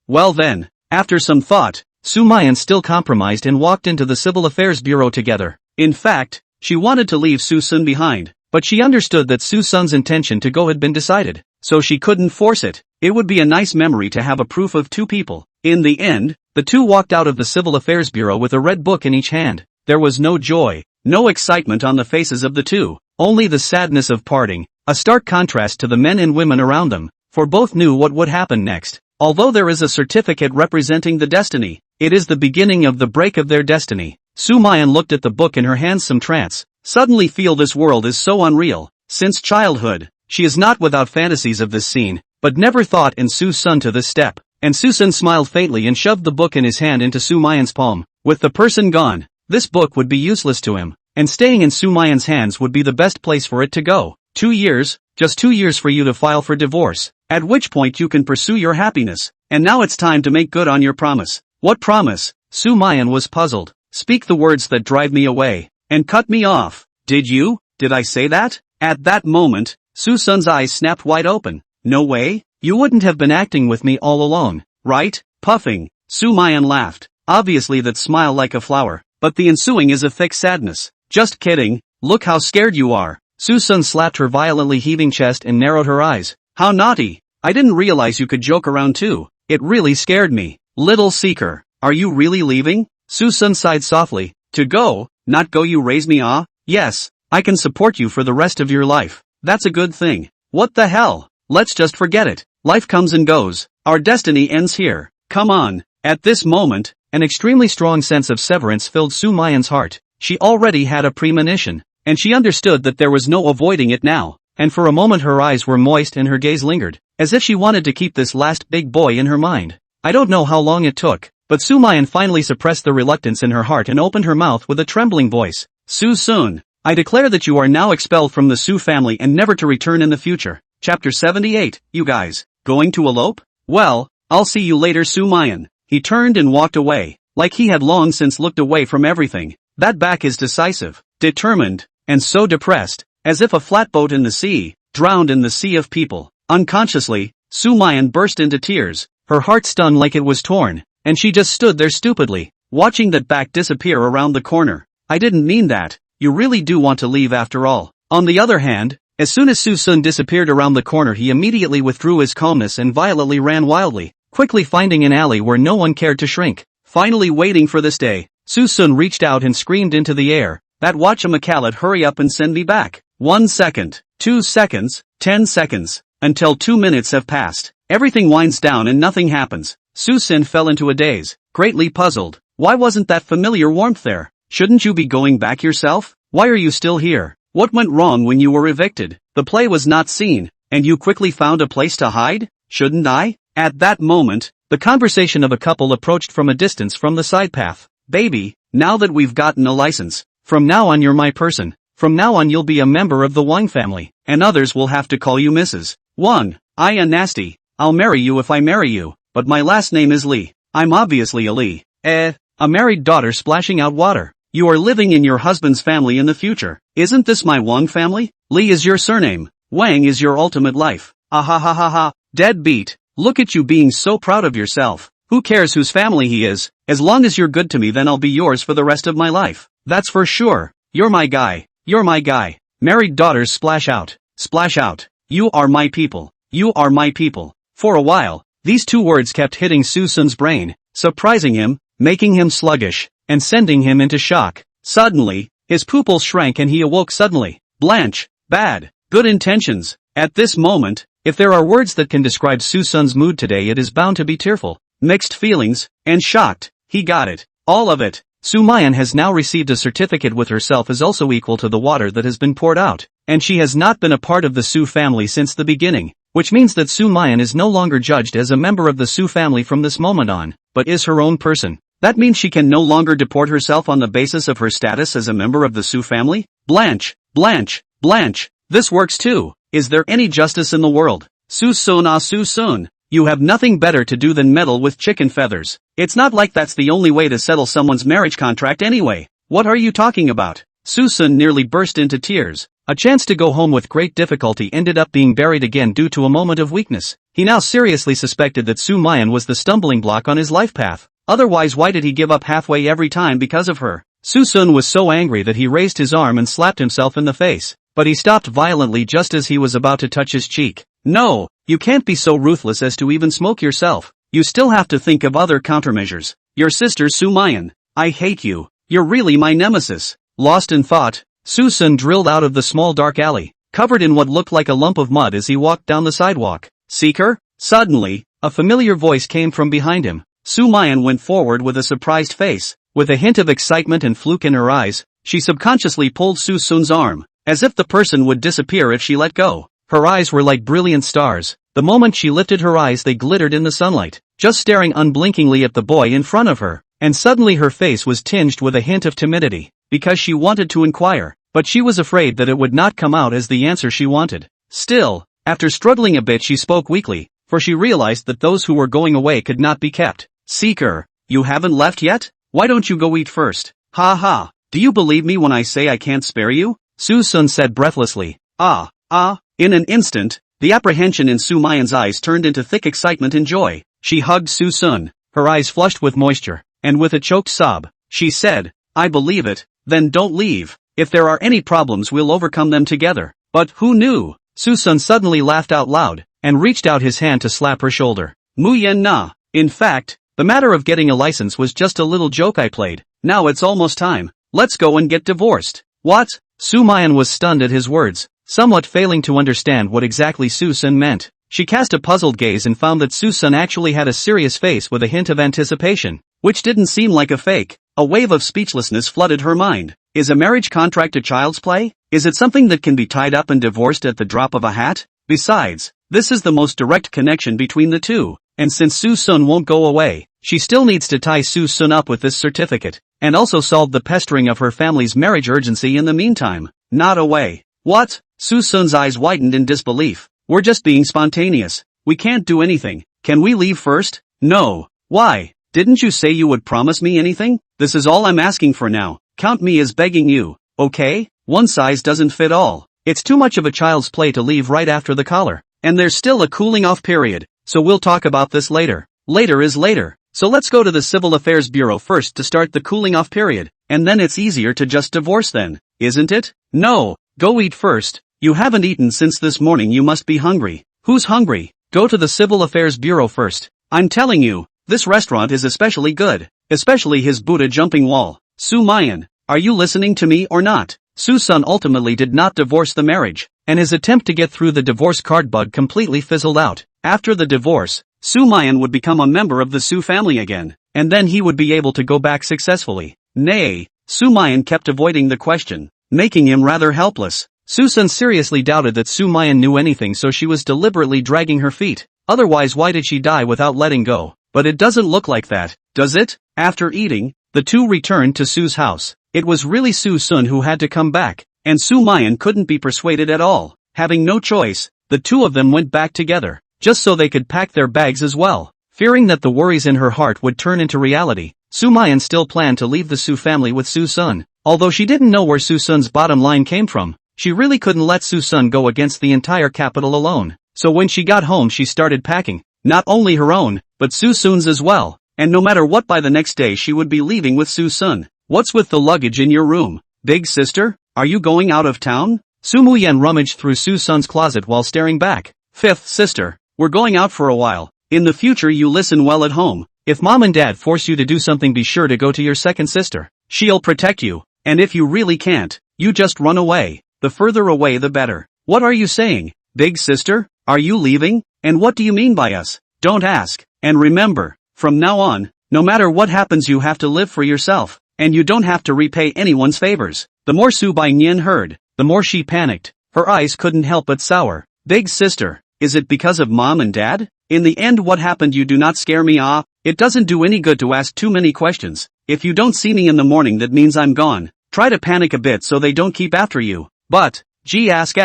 Well then, after some thought, Sumayan still compromised and walked into the Civil Affairs Bureau together. In fact, she wanted to leave Susun behind, but she understood that Susun's intention to go had been decided, so she couldn't force it. It would be a nice memory to have a proof of two people. In the end, the two walked out of the Civil Affairs Bureau with a red book in each hand. There was no joy, no excitement on the faces of the two, only the sadness of parting, a stark contrast to the men and women around them, for both knew what would happen next. Although there is a certificate representing the destiny, it is the beginning of the break of their destiny. Sumayan looked at the book in her hands, some trance. Suddenly feel this world is so unreal. Since childhood, she is not without fantasies of this scene, but never thought in Susun to this step. And Susun smiled faintly and shoved the book in his hand into Sumayan's palm. With the person gone, this book would be useless to him, and staying in Sumayan's hands would be the best place for it to go. 2 years, just 2 years for you to file for divorce, at which point you can pursue your happiness. And now it's time to make good on your promise. What promise? Sumayan was puzzled. Speak the words that drive me away, and cut me off. Did I say that? At that moment, Susun's eyes snapped wide open. No way? You wouldn't have been acting with me all along, right? Puffing, Sumayan laughed. obviously that smile like a flower, but the ensuing is a thick sadness. Just kidding, look how scared you are. Suson slapped her violently heaving chest and narrowed her eyes. How naughty. I didn't realize you could joke around too. It really scared me. Little seeker, are you really leaving? Suson sighed softly. To go, not go you raise me ah? Yes, I can support you for the rest of your life. That's a good thing. What the hell? Let's just forget it. Life comes and goes. Our destiny ends here. Come on. At this moment, an extremely strong sense of severance filled Sumayan's heart. She already had a premonition, and she understood that there was no avoiding it now, and for a moment her eyes were moist and her gaze lingered, as if she wanted to keep this last big boy in her mind. I don't know how long it took, but Sumayan finally suppressed the reluctance in her heart and opened her mouth with a trembling voice. Suson, I declare that you are now expelled from the Su family and never to return in the future. Chapter 78, you guys, going to elope? Well, I'll see you later Sumayan. He turned and walked away, like he had long since looked away from everything. That back is decisive, determined, and so depressed, as if a flatboat in the sea, drowned in the sea of people. Unconsciously, Sumayan burst into tears, her heart stunned like it was torn, and she just stood there stupidly, watching that back disappear around the corner. I didn't mean that, you really do want to leave after all. On the other hand, as soon as Suson disappeared around the corner he immediately withdrew his calmness and violently ran wildly, quickly finding an alley where no one cared to shrink. Finally waiting for this day, Suson reached out and screamed into the air, that whatchamacallit hurry up and send me back. 1 second, 2 seconds, 10 seconds, until 2 minutes have passed. Everything winds down and nothing happens. Suson fell into a daze, greatly puzzled. Why wasn't that familiar warmth there? Shouldn't you be going back yourself? Why are you still here? What went wrong when you were evicted? The play was not seen, and you quickly found a place to hide? Shouldn't I? At that moment, the conversation of a couple approached from a distance from the side path. Baby, now that we've gotten a license, from now on you're my person. From now on you'll be a member of the Wang family, and others will have to call you Mrs. Wang. I am nasty. I'll marry you if I marry you, but my last name is Li. I'm obviously a Li. A married daughter splashing out water. You are living in your husband's family in the future. Isn't this my Wang family? Li is your surname. Wang is your ultimate life. Ah ha ha ha ha. Deadbeat. Look at you being so proud of yourself. Who cares whose family he is? As long as you're good to me then I'll be yours for the rest of my life. That's for sure. You're my guy. You're my guy. Married daughters splash out. Splash out. You are my people. You are my people. For a while, these two words kept hitting Suson's brain, surprising him, making him sluggish, and sending him into shock. Suddenly, his pupils shrank and he awoke suddenly. Blanche. Bad. Good intentions. At this moment, if there are words that can describe Suson's mood today it is bound to be tearful, mixed feelings, and shocked. He got it. All of it. Sumayan has now received a certificate with herself is also equal to the water that has been poured out, and she has not been a part of the Su family since the beginning, which means that Sumayan is no longer judged as a member of the Su family from this moment on, but is her own person. That means she can no longer deport herself on the basis of her status as a member of the Su family? Blanche, Blanche, Blanche, this works too. Is there any justice in the world? Suson ah Suson, you have nothing better to do than meddle with chicken feathers. It's not like that's the only way to settle someone's marriage contract anyway. What are you talking about? Suson nearly burst into tears. A chance to go home with great difficulty ended up being buried again due to a moment of weakness. He now seriously suspected that Sumayan was the stumbling block on his life path. Otherwise why did he give up halfway every time because of her? Suson was so angry that he raised his arm and slapped himself in the face, but he stopped violently just as he was about to touch his cheek. No, you can't be so ruthless as to even smoke yourself. You still have to think of other countermeasures. Your sister Sumayan. I hate you. You're really my nemesis. Lost in thought, Suson drilled out of the small dark alley, covered in what looked like a lump of mud as he walked down the sidewalk. Seeker? Suddenly, a familiar voice came from behind him. Sumayan went forward with a surprised face. With a hint of excitement and fluke in her eyes, she subconsciously pulled Suson's arm, as if the person would disappear if she let go. Her eyes were like brilliant stars. The moment she lifted her eyes they glittered in the sunlight, just staring unblinkingly at the boy in front of her, and suddenly her face was tinged with a hint of timidity, because she wanted to inquire, but she was afraid that it would not come out as the answer she wanted. Still, after struggling a bit she spoke weakly, for she realized that those who were going away could not be kept. Seeker, you haven't left yet? Why don't you go eat first? Ha ha, do you believe me when I say I can't spare you? Suson said breathlessly. In an instant, the apprehension in Sumayan's eyes turned into thick excitement and joy. She hugged Suson, her eyes flushed with moisture. and with a choked sob, she said, "I believe it, then don't leave. If there are any problems we'll overcome them together." But who knew? Suson suddenly laughed out loud, and reached out his hand to slap her shoulder. "Muyen na. In fact, the matter of getting a license was just a little joke I played. Now it's almost time. Let's go and get divorced." "What?" Sumayan was stunned at his words, somewhat failing to understand what exactly Suson meant. She cast a puzzled gaze and found that Suson actually had a serious face with a hint of anticipation, which didn't seem like a fake. A wave of speechlessness flooded her mind. Is a marriage contract a child's play? Is it something that can be tied up and divorced at the drop of a hat? Besides, this is the most direct connection between the two, and since Suson won't go away, she still needs to tie Suson up with this certificate, and also solve the pestering of her family's marriage urgency in the meantime. Not away. What? Suson's eyes widened in disbelief. "We're just being spontaneous. We can't do anything. Can we leave first?" "No." "Why? Didn't you say you would promise me anything? This is all I'm asking for now. Count me as begging you, okay? One size doesn't fit all. It's too much of a child's play to leave right after the collar. And there's still a cooling off period, so we'll talk about this later. Later is later. So let's go to the Civil Affairs Bureau first to start the cooling off period, and then it's easier to just divorce then, isn't it?" "No, go eat first. You haven't eaten since this morning, you must be hungry." "Who's hungry? Go to the Civil Affairs Bureau first. I'm telling you, this restaurant is especially good. Especially his Buddha jumping wall." "Sumayan, are you listening to me or not?" Suson ultimately did not divorce the marriage, and his attempt to get through the divorce card bug completely fizzled out. After the divorce, Sumayan would become a member of the Su family again, and then he would be able to go back successfully. Nay, Sumayan kept avoiding the question, making him rather helpless. Suson seriously doubted that Sumayan knew anything, so she was deliberately dragging her feet. Otherwise, why did she die without letting go? But it doesn't look like that, does it? After eating, the two returned to Su's house. It was really Suson who had to come back, and Sumayan couldn't be persuaded at all. Having no choice, the two of them went back together, just so they could pack their bags as well. Fearing that the worries in her heart would turn into reality, Sumayan still planned to leave the Su family with Suson. Although she didn't know where Suson's bottom line came from, she really couldn't let Suson go against the entire capital alone. So when she got home, she started packing, not only her own, but Suson's as well, and no matter what, by the next day she would be leaving with Suson. "What's with the luggage in your room, big sister? Are you going out of town?" Sumayan rummaged through Suson's closet while staring back. "Fifth sister, we're going out for a while. In the future you listen well at home. If mom and dad force you to do something, be sure to go to your second sister. She'll protect you, and if you really can't, you just run away. The further away the better." "What are you saying, big sister? Are you leaving? And what do you mean by us?" "Don't ask. And remember, from now on, no matter what happens, you have to live for yourself, and you don't have to repay anyone's favors." The more Subayan heard, the more she panicked. Her eyes couldn't help but sour. "Big sister, is it because of mom and dad? In the end, what happened? You do not scare me. It doesn't do any good to ask too many questions. If you don't see me in the morning, that means I'm gone. Try to panic a bit so they don't keep after you." "But, gee, ask.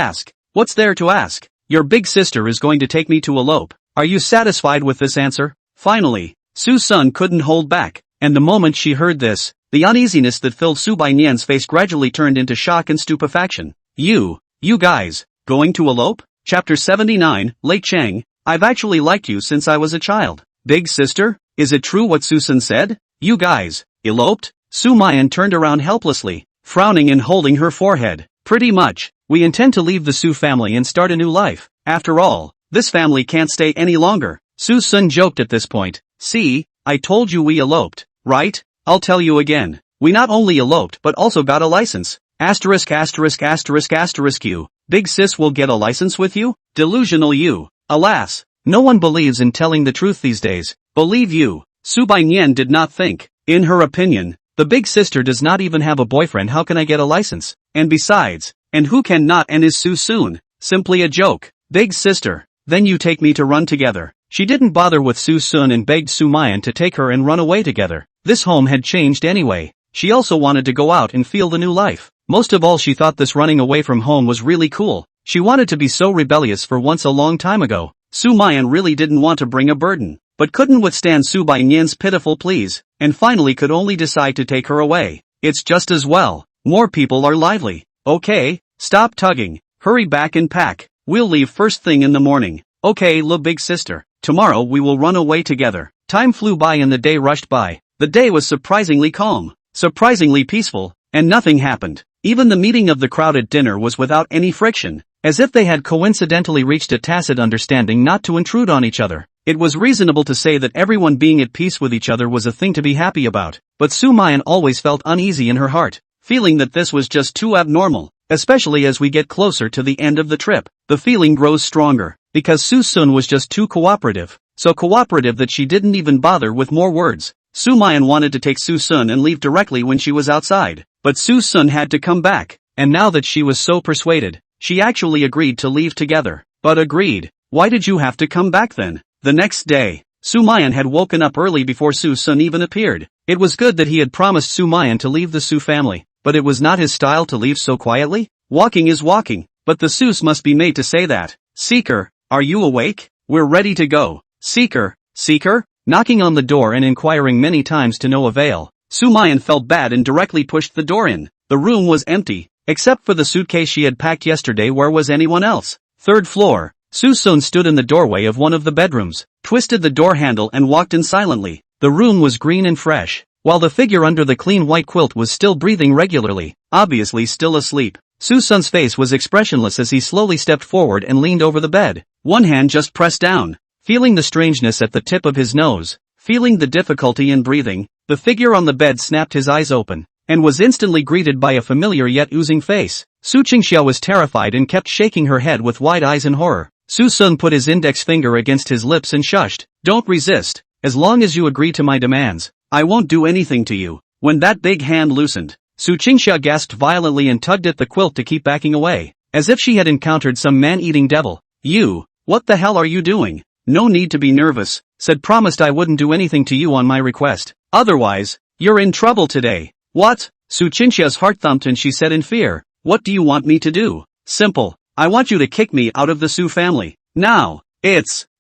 What's there to ask? Your big sister is going to take me to elope. Are you satisfied with this answer?" Finally, Suson couldn't hold back, and the moment she heard this, the uneasiness that filled Subayan's face gradually turned into shock and stupefaction. You guys, going to elope?" Chapter 79, Lei Cheng, "I've actually liked you since I was a child." "Big sister, is it true what Suson said? You guys, eloped?" Sumayan turned around helplessly, frowning and holding her forehead. "Pretty much. We intend to leave the Su family and start a new life. After all, this family can't stay any longer." Suson joked at this point. "See, I told you we eloped, right? I'll tell you again. We not only eloped but also got a license. Asterisk. You, big sis, will get a license with you? Delusional you. Alas, no one believes in telling the truth these days. Believe you. Subayan did not think. In her opinion, the big sister does not even have a boyfriend. How can I get a license? And besides, and who can not, and is Suson simply a joke? Big sister, then you take me to run together. She didn't bother with Suson and begged Sumayan to take her and run away together. This home had changed anyway. She also wanted to go out and feel the new life. Most of all, she thought this running away from home was really cool. She wanted to be so rebellious for once a long time ago. Sumayan really didn't want to bring a burden, but couldn't withstand Subayan's pitiful pleas, and finally could only decide to take her away. It's just as well. More people are lively. Okay, stop tugging. Hurry back and pack. We'll leave first thing in the morning. Okay, big sister. Tomorrow we will run away together. Time flew by and the day rushed by. The day was surprisingly calm, surprisingly peaceful, and nothing happened. Even the meeting of the crowd at dinner was without any friction, as if they had coincidentally reached a tacit understanding not to intrude on each other. It was reasonable to say that everyone being at peace with each other was a thing to be happy about, but Sumayan always felt uneasy in her heart, feeling that this was just too abnormal, especially as we get closer to the end of the trip. The feeling grows stronger, because Suson was just too cooperative, so cooperative that she didn't even bother with more words. Sumayan wanted to take Suson and leave directly when she was outside, but Suson had to come back, and now that she was so persuaded, she actually agreed to leave together. But agreed, why did you have to come back then? The next day, Sumayan had woken up early before Suson even appeared. It was good that he had promised Sumayan to leave the Su family, but it was not his style to leave so quietly. Walking is walking, but the Sus must be made to say that. Seeker, are you awake? We're ready to go. Seeker, Seeker? Knocking on the door and inquiring many times to no avail, Sumayan felt bad and directly pushed the door in. The room was empty, except for the suitcase she had packed yesterday. Where was anyone else? Third floor. Suson stood in the doorway of one of the bedrooms, twisted the door handle and walked in silently. The room was green and fresh, while the figure under the clean white quilt was still breathing regularly, obviously still asleep. Suson's face was expressionless as he slowly stepped forward and leaned over the bed, one hand just pressed down. Feeling the strangeness at the tip of his nose, feeling the difficulty in breathing, the figure on the bed snapped his eyes open, and was instantly greeted by a familiar yet oozing face. Su Qingxia was terrified and kept shaking her head with wide eyes in horror. Suson put his index finger against his lips and shushed. Don't resist. As long as you agree to my demands, I won't do anything to you. When that big hand loosened, Su Qingxia gasped violently and tugged at the quilt to keep backing away, as if she had encountered some man-eating devil. You, what the hell are you doing? No need to be nervous, said promised I wouldn't do anything to you on my request. Otherwise, you're in trouble today. What? Su Qingxia's heart thumped and she said in fear, what do you want me to do? Simple. I want you to kick me out of the Su family. Now.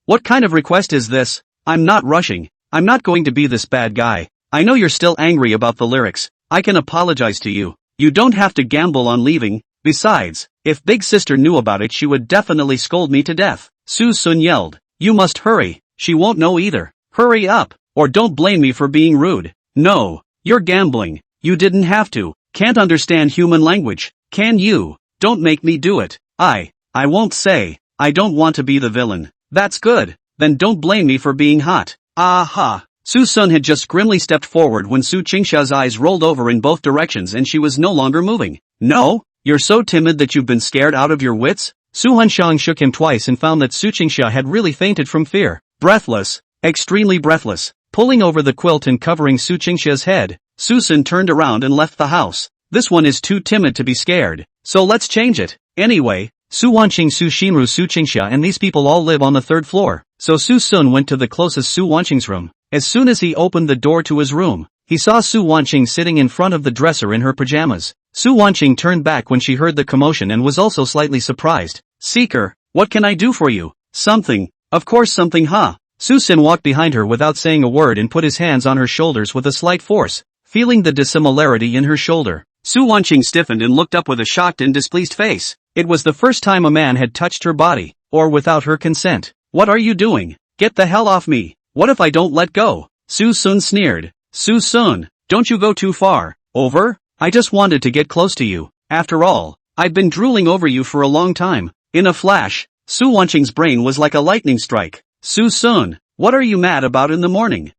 What kind of request is this? I'm not rushing. I'm not going to be this bad guy. I know you're still angry about the lyrics. I can apologize to you. You don't have to gamble on leaving. Besides, if Big Sister knew about it she would definitely scold me to death. Suson yelled. You must hurry. She won't know either. Hurry up, or don't blame me for being rude. No, you're gambling. You didn't have to. Can't understand human language, can you? Don't make me do it. I won't say. I don't want to be the villain. That's good. Then don't blame me for being hot. Aha. Suson had just grimly stepped forward when Su Qingxia's eyes rolled over in both directions and she was no longer moving. No? You're so timid that you've been scared out of your wits? Su Hanxiang shook him twice and found that Su Qingxia had really fainted from fear. Breathless, extremely breathless, pulling over the quilt and covering Su Qingxia's head, Suson turned around and left the house. This one is too timid to be scared, so let's change it. Anyway, Su Wanqing, Su Xinru, Su Qingxia and these people all live on the third floor, so Suson went to the closest Su Wanqing's room. As soon as he opened the door to his room, he saw Su Wanqing sitting in front of the dresser in her pajamas. Su Wanqing turned back when she heard the commotion and was also slightly surprised. Seeker, what can I do for you? Something. Of course something, huh? Suson walked behind her without saying a word and put his hands on her shoulders with a slight force, feeling the dissimilarity in her shoulder. Su Wanqing stiffened and looked up with a shocked and displeased face. It was the first time a man had touched her body, or without her consent. What are you doing? Get the hell off me. What if I don't let go? Suson sneered. Suson, don't you go too far. Over? I just wanted to get close to you. After all, I've been drooling over you for a long time. In a flash, Su Wanqing's brain was like a lightning strike. Suson, what are you mad about in the morning?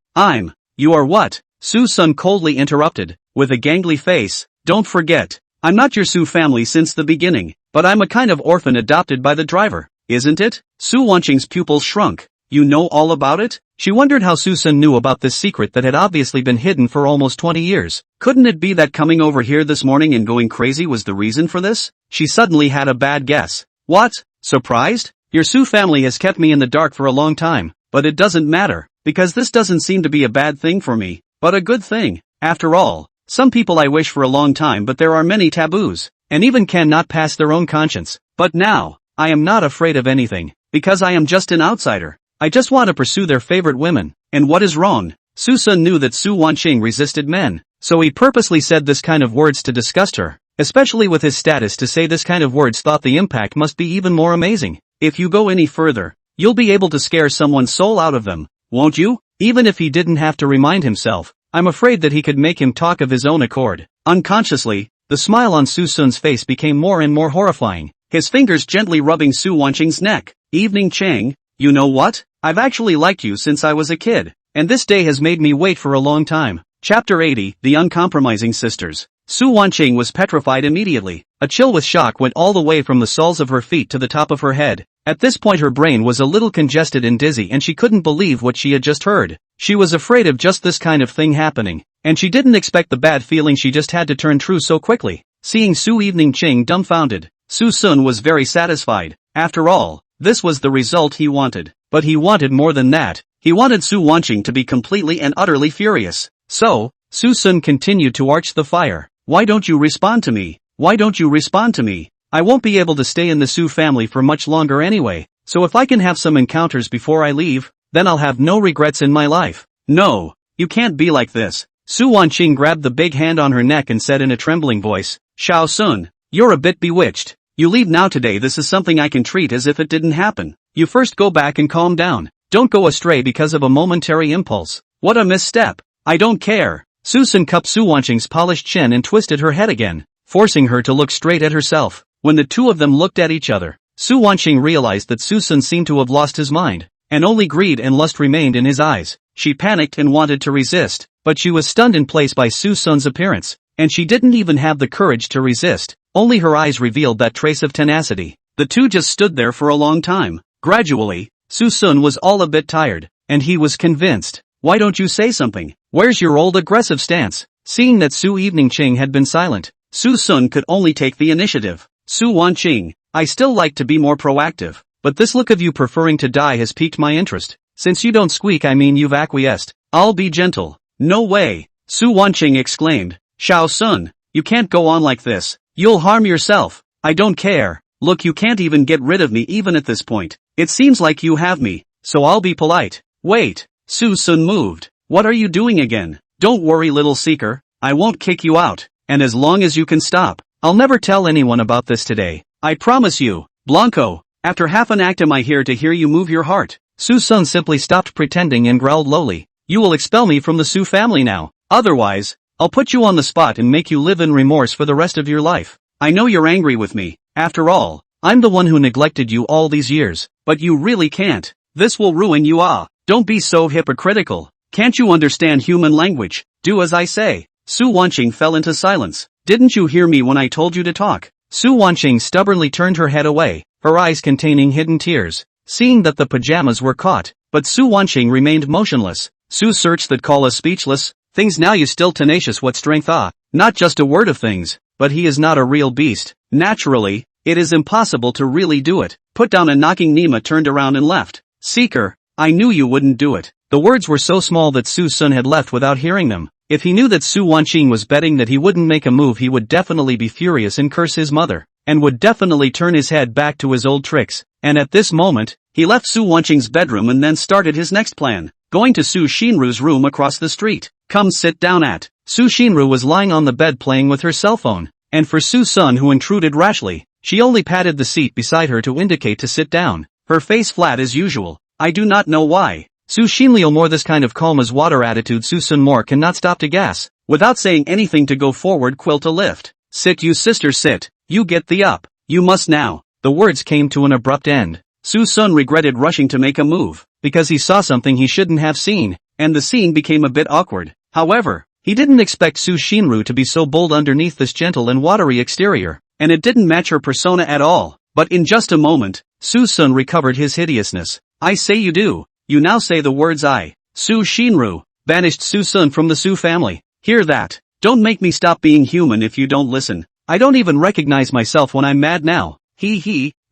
You are what? Suson coldly interrupted, with a gangly face. Don't forget, I'm not your Su family since the beginning, but I'm a kind of orphan adopted by the driver, isn't it? Su Wanqing's pupils shrunk. You know all about it? She wondered how Suson knew about this secret that had obviously been hidden for almost 20 years. Couldn't it be that coming over here this morning and going crazy was the reason for this? She suddenly had a bad guess. What? Surprised? Your Su family has kept me in the dark for a long time, but it doesn't matter, because this doesn't seem to be a bad thing for me, but a good thing. After all, some people I wish for a long time but there are many taboos, and even cannot pass their own conscience. But now, I am not afraid of anything, because I am just an outsider. I just want to pursue their favorite women, and what is wrong? Suson knew that Su Wanqing resisted men, so he purposely said this kind of words to disgust her, especially with his status. To say this kind of words thought the impact must be even more amazing. If you go any further, you'll be able to scare someone's soul out of them, won't you? Even if he didn't have to remind himself, I'm afraid that he could make him talk of his own accord. Unconsciously, the smile on Suson's face became more and more horrifying, his fingers gently rubbing Su Wanqing's neck. Evening Chang, you know what? I've actually liked you since I was a kid, and this day has made me wait for a long time. Chapter 80, The Uncompromising Sisters. Su Wanqing was petrified immediately. A chill with shock went all the way from the soles of her feet to the top of her head. At this point her brain was a little congested and dizzy and she couldn't believe what she had just heard. She was afraid of just this kind of thing happening, and she didn't expect the bad feeling she just had to turn true so quickly. Seeing Su Evening Ching dumbfounded, Suson was very satisfied. After all, this was the result he wanted. But he wanted more than that. He wanted Su Wanqing to be completely and utterly furious. So, Suson continued to arch the fire. Why don't you respond to me? Why don't you respond to me? I won't be able to stay in the Su family for much longer anyway, so if I can have some encounters before I leave, then I'll have no regrets in my life. No, you can't be like this. Su Wanqing grabbed the big hand on her neck and said in a trembling voice, Xiao Sun, you're a bit bewitched. You leave now today. This is something I can treat as if it didn't happen. You first go back and calm down. Don't go astray because of a momentary impulse. What a misstep. I don't care. Susan cupped Su Wanqing's polished chin and twisted her head again, forcing her to look straight at herself. When the two of them looked at each other, Su Wanqing realized that Susan seemed to have lost his mind, and only greed and lust remained in his eyes. She panicked and wanted to resist, but she was stunned in place by Susan's appearance, and she didn't even have the courage to resist. Only her eyes revealed that trace of tenacity. The two just stood there for a long time. Gradually, Susun was all a bit tired, and he was convinced. Why don't you say something? Where's your old aggressive stance? Seeing that Su Evening Ching had been silent, Susun could only take the initiative. Su Wanqing, I still like to be more proactive, but this look of you preferring to die has piqued my interest. Since you don't squeak, I mean you've acquiesced. I'll be gentle. No way, Su Wanqing exclaimed. Xiao Sun, you can't go on like this. You'll harm yourself. I don't care. Look, you can't even get rid of me even at this point. It seems like you have me, so I'll be polite. Wait. Su Sun moved. What are you doing again? Don't worry, little seeker. I won't kick you out, and as long as you can stop, I'll never tell anyone about this today. I promise you. Blanco, after half an act am I here to hear you move your heart? Su Sun simply stopped pretending and growled lowly. You will expel me from the Su family now. Otherwise, I'll put you on the spot and make you live in remorse for the rest of your life. I know you're angry with me. After all, I'm the one who neglected you all these years, but you really can't. This will ruin you. Don't be so hypocritical. Can't you understand human language? Do as I say. Su Wanqing fell into silence. Didn't you hear me when I told you to talk? Su Wanqing stubbornly turned her head away, her eyes containing hidden tears. Seeing that the pajamas were caught, but Su Wanqing remained motionless. Su searched that call us speechless. Things now you still tenacious, what strength not just a word of things, but he is not a real beast. Naturally, it is impossible to really do it. Put down a knocking. Nima turned around and left. Seeker, I knew you wouldn't do it. The words were so small that Su Sun had left without hearing them. If he knew that Su Wanqing was betting that he wouldn't make a move, he would definitely be furious and curse his mother, and would definitely turn his head back to his old tricks. And at this moment, he left Su Wanqing's bedroom and then started his next plan, going to Su Shinru's room across the street. Come sit down at. Su Shinru was lying on the bed playing with her cell phone, and for Su Sun, who intruded rashly, she only patted the seat beside her to indicate to sit down, her face flat as usual. I do not know why. Su Shinliu more this kind of calm as water attitude Su Sun more cannot stop to gas, without saying anything to go forward. Quilt a lift. Sit, you sister, sit. You get the up. You must now. The words came to an abrupt end. Su Sun regretted rushing to make a move, because he saw something he shouldn't have seen, and the scene became a bit awkward. However, he didn't expect Su Shinru to be so bold underneath this gentle and watery exterior, and it didn't match her persona at all. But in just a moment, Su Sun recovered his hideousness. I say you do. You now say the words I, Su Shinru, banished Su Sun from the Su family. Hear that? Don't make me stop being human if you don't listen. I don't even recognize myself when I'm mad now.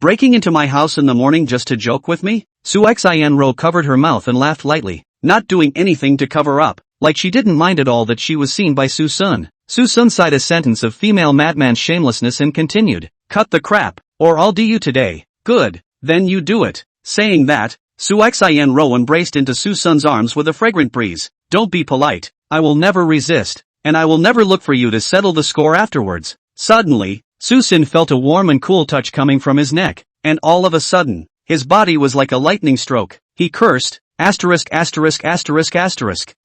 Breaking into my house in the morning just to joke with me? Su Xianro covered her mouth and laughed lightly, not doing anything to cover up, like she didn't mind at all that she was seen by Su Sun. Su Sun sighed a sentence of female madman's shamelessness and continued, cut the crap, or I'll do you today. Good, then you do it. Saying that, Su Xianro embraced into Su Sun's arms with a fragrant breeze. Don't be polite. I will never resist, and I will never look for you to settle the score afterwards. Suddenly, Susin felt a warm and cool touch coming from his neck, and all of a sudden, his body was like a lightning stroke. He cursed, *******.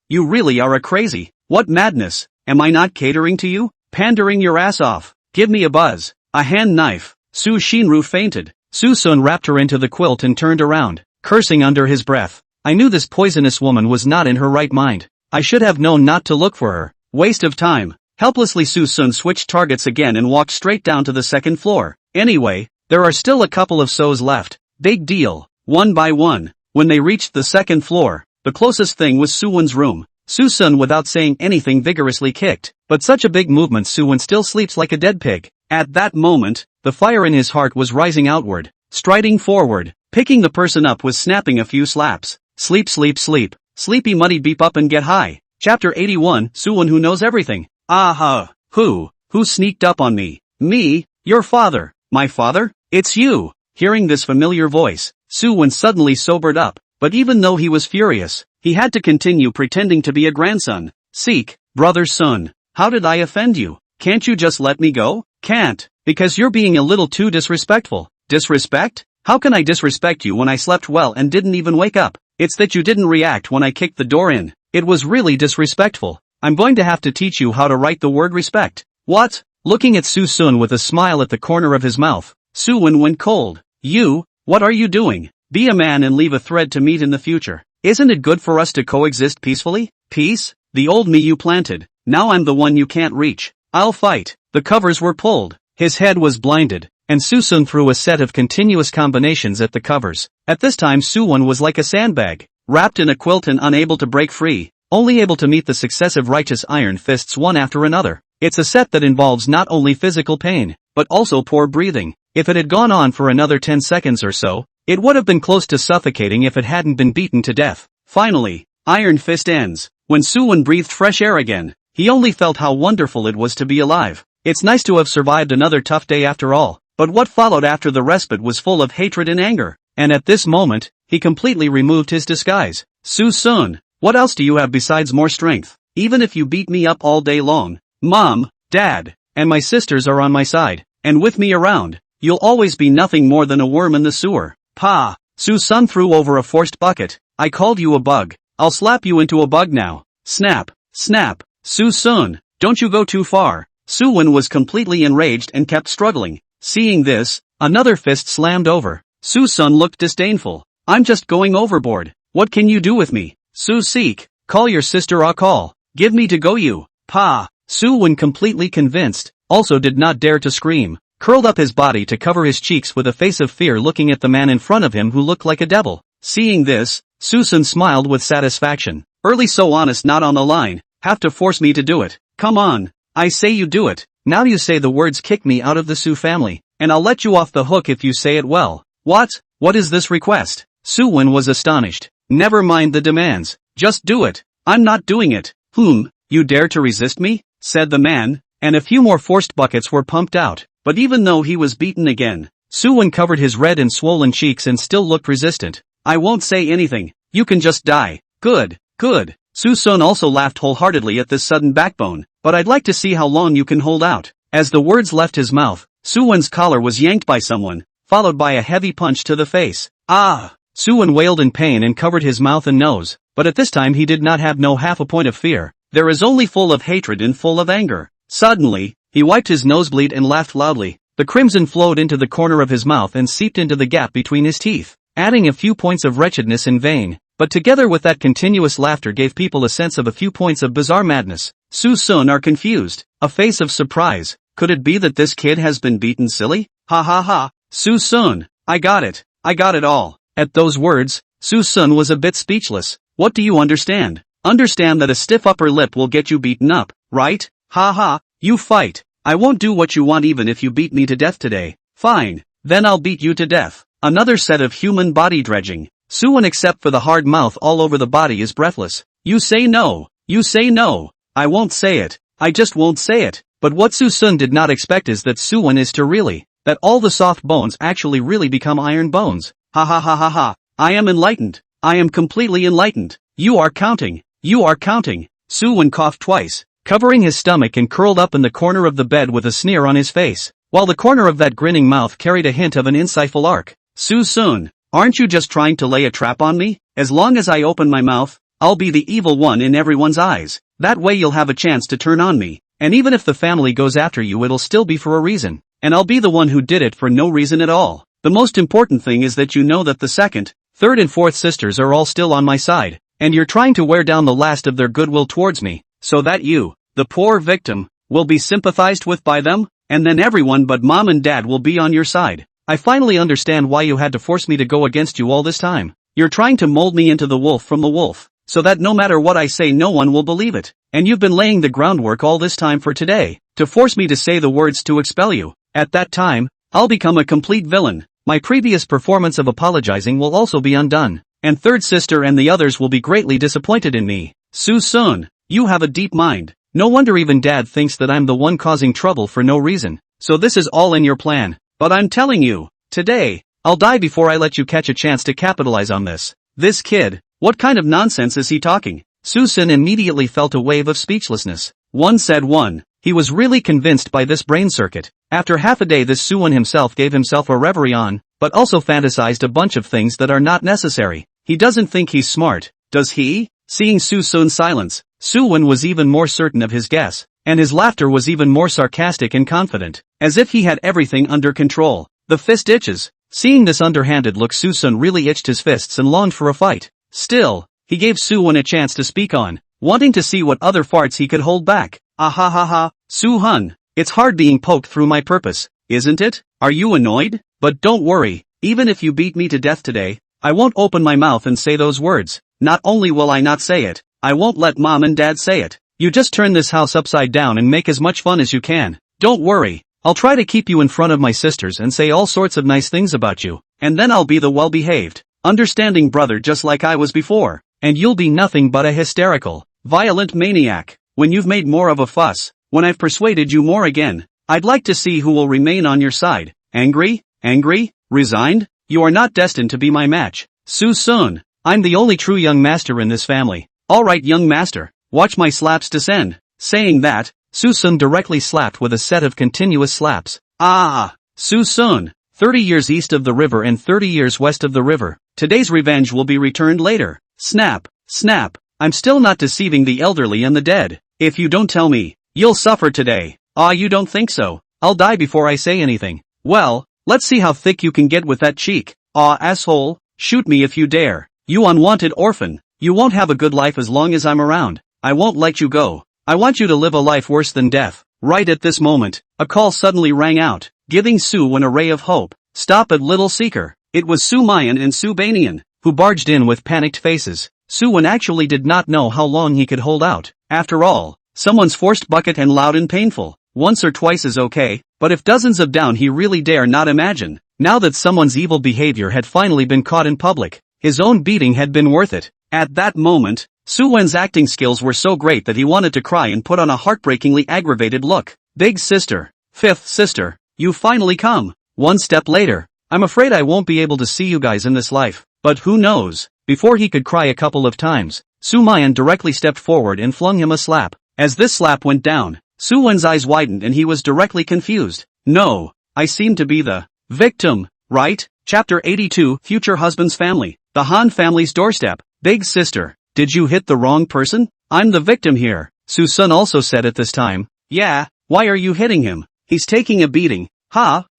You really are a crazy. What madness, am I not catering to you? Pandering your ass off. Give me a buzz. A hand knife. Su Shinru fainted. Suson wrapped her into the quilt and turned around, cursing under his breath. I knew this poisonous woman was not in her right mind. I should have known not to look for her. Waste of time. Helplessly Suson switched targets again and walked straight down to the second floor. Anyway, there are still a couple of sows left. Big deal. One by one. When they reached the second floor, the closest thing was Suwen's room. Suson without saying anything vigorously kicked. But such a big movement, Suwen still sleeps like a dead pig. At that moment, the fire in his heart was rising outward, striding forward. Picking the person up was snapping a few slaps. Sleep sleep sleep. Sleepy muddy beep up and get high. Chapter 81, Suwen who knows everything. Aha. Who sneaked up on me? Me? Your father. My father? It's you. Hearing this familiar voice, Suwen suddenly sobered up. But even though he was furious, he had to continue pretending to be a grandson. Seek, brother Sun. How did I offend you? Can't you just let me go? Can't. Because you're being a little too disrespectful. Disrespect? How can I disrespect you when I slept well and didn't even wake up? It's that you didn't react when I kicked the door in. It was really disrespectful. I'm going to have to teach you how to write the word respect. What? Looking at Susun with a smile at the corner of his mouth, Suwen went cold. You? What are you doing? Be a man and leave a thread to meet in the future. Isn't it good for us to coexist peacefully? Peace? The old me you planted. Now I'm the one you can't reach. I'll fight. The covers were pulled. His head was blinded, and Susun threw a set of continuous combinations at the covers. At this time Suwon was like a sandbag, wrapped in a quilt and unable to break free, only able to meet the successive righteous iron fists one after another. It's a set that involves not only physical pain, but also poor breathing. If it had gone on for another 10 seconds or so, it would have been close to suffocating if it hadn't been beaten to death. Finally, Iron Fist ends. When Suwon breathed fresh air again, he only felt how wonderful it was to be alive. It's nice to have survived another tough day after all, but what followed after the respite was full of hatred and anger, and at this moment, he completely removed his disguise. Susun, what else do you have besides more strength? Even if you beat me up all day long, Mom, Dad, and my sisters are on my side, and with me around, you'll always be nothing more than a worm in the sewer. Pa! Susun threw over a forced bucket. I called you a bug. I'll slap you into a bug now. Snap, snap. Susun, don't you go too far. Suwen was completely enraged and kept struggling. Seeing this, another fist slammed over. Susun looked disdainful. I'm just going overboard. What can you do with me? Su-seek, call your sister a call. Give me to go you. Pa! Suwen completely convinced, also did not dare to scream. Curled up his body to cover his cheeks with a face of fear looking at the man in front of him who looked like a devil. Seeing this, Susun smiled with satisfaction. Early so honest not on the line, have to force me to do it. Come on. I say you do it. Now you say the words kick me out of the Su family, and I'll let you off the hook if you say it well. What? What is this request? Suwen was astonished. Never mind the demands. Just do it. I'm not doing it. You dare to resist me? Said the man, and a few more forced buckets were pumped out. But even though he was beaten again, Suwen covered his red and swollen cheeks and still looked resistant. I won't say anything. You can just die. Good, good. Susun also laughed wholeheartedly at this sudden backbone, but I'd like to see how long you can hold out. As the words left his mouth, Suwen's collar was yanked by someone, followed by a heavy punch to the face. Ah! Suwen wailed in pain and covered his mouth and nose, but at this time he did not have no half a point of fear. There is only full of hatred and full of anger. Suddenly, he wiped his nosebleed and laughed loudly. The crimson flowed into the corner of his mouth and seeped into the gap between his teeth, adding a few points of wretchedness in vain. But together with that continuous laughter gave people a sense of a few points of bizarre madness. Susun are confused. A face of surprise. Could it be that this kid has been beaten silly? Ha ha ha. Susun, I got it. I got it all. At those words, Susun was a bit speechless. What do you understand? Understand that a stiff upper lip will get you beaten up, right? Ha ha. You fight. I won't do what you want even if you beat me to death today. Fine. Then I'll beat you to death. Another set of human body dredging. Suwen except for the hard mouth all over the body is breathless. You say no. You say no. I won't say it. I just won't say it. But what Susun did not expect is that Suwen is to really, that all the soft bones actually really become iron bones. Ha ha ha ha ha. I am enlightened. I am completely enlightened. You are counting. You are counting. Suwen coughed twice, covering his stomach and curled up in the corner of the bed with a sneer on his face, while the corner of that grinning mouth carried a hint of an insightful arc. Susun, aren't you just trying to lay a trap on me? As long as I open my mouth, I'll be the evil one in everyone's eyes. That way you'll have a chance to turn on me. And even if the family goes after you, it'll still be for a reason. And I'll be the one who did it for no reason at all. The most important thing is that you know that the second, third and fourth sisters are all still on my side. And you're trying to wear down the last of their goodwill towards me, so that you, the poor victim, will be sympathized with by them, and then everyone but mom and dad will be on your side. I finally understand why you had to force me to go against you all this time. You're trying to mold me into the wolf from the wolf, so that no matter what I say no one will believe it. And you've been laying the groundwork all this time for today, to force me to say the words to expel you. At that time, I'll become a complete villain. My previous performance of apologizing will also be undone. And third sister and the others will be greatly disappointed in me. Suson, you have a deep mind. No wonder even dad thinks that I'm the one causing trouble for no reason. So this is all in your plan. But I'm telling you, today, I'll die before I let you catch a chance to capitalize on this. This kid, what kind of nonsense is he talking? Suson immediately felt a wave of speechlessness. One said one. He was really convinced by this brain circuit. After half a day this Suen himself gave himself a reverie on, but also fantasized a bunch of things that are not necessary. He doesn't think he's smart, does he? Seeing Suson's silence, Suen was even more certain of his guess, and his laughter was even more sarcastic and confident, as if he had everything under control. The fist itches. Seeing this underhanded look, Suson really itched his fists and longed for a fight. Still, he gave Suen a chance to speak on, wanting to see what other farts he could hold back. Ahahaha, Suhun, it's hard being poked through my purpose, isn't it? Are you annoyed? But don't worry, even if you beat me to death today, I won't open my mouth and say those words. Not only will I not say it, I won't let mom and dad say it. You just turn this house upside down and make as much fun as you can. Don't worry, I'll try to keep you in front of my sisters and say all sorts of nice things about you, and then I'll be the well-behaved, understanding brother just like I was before, and you'll be nothing but a hysterical, violent maniac. When you've made more of a fuss, when I've persuaded you more again, I'd like to see who will remain on your side. Angry? Angry? Resigned? You are not destined to be my match. Suson, I'm the only true young master in this family. Alright young master, watch my slaps descend. Saying that, Suson directly slapped with a set of continuous slaps. Suson, 30 years east of the river and 30 years west of the river. Today's revenge will be returned later. Snap, snap, I'm still not deceiving the elderly and the dead. If you don't tell me, you'll suffer today. You don't think so? I'll die before I say anything. Well, let's see how thick you can get with that cheek. Asshole, shoot me if you dare. You unwanted orphan. You won't have a good life as long as I'm around. I won't let you go. I want you to live a life worse than death. Right at this moment, a call suddenly rang out, giving Sue an ray of hope. Stop it, little seeker. It was Sumayan and Subanian, who barged in with panicked faces. Suen actually did not know how long he could hold out. After all, someone's forced bucket and loud and painful. Once or twice is okay, but if dozens of down he really dare not imagine. Now that someone's evil behavior had finally been caught in public, his own beating had been worth it. At that moment, Suen's acting skills were so great that he wanted to cry and put on a heartbreakingly aggravated look. Big sister, fifth sister, you finally come. One step later, I'm afraid I won't be able to see you guys in this life, but who knows? Before he could cry a couple of times, Sumayan directly stepped forward and flung him a slap. As this slap went down, Suen's eyes widened and he was directly confused. No, I seem to be the victim, right? Chapter 82, Future Husband's Family. The Han family's doorstep. Big sister, did you hit the wrong person? I'm the victim here, Suson also said at this time. Yeah, why are you hitting him? He's taking a beating.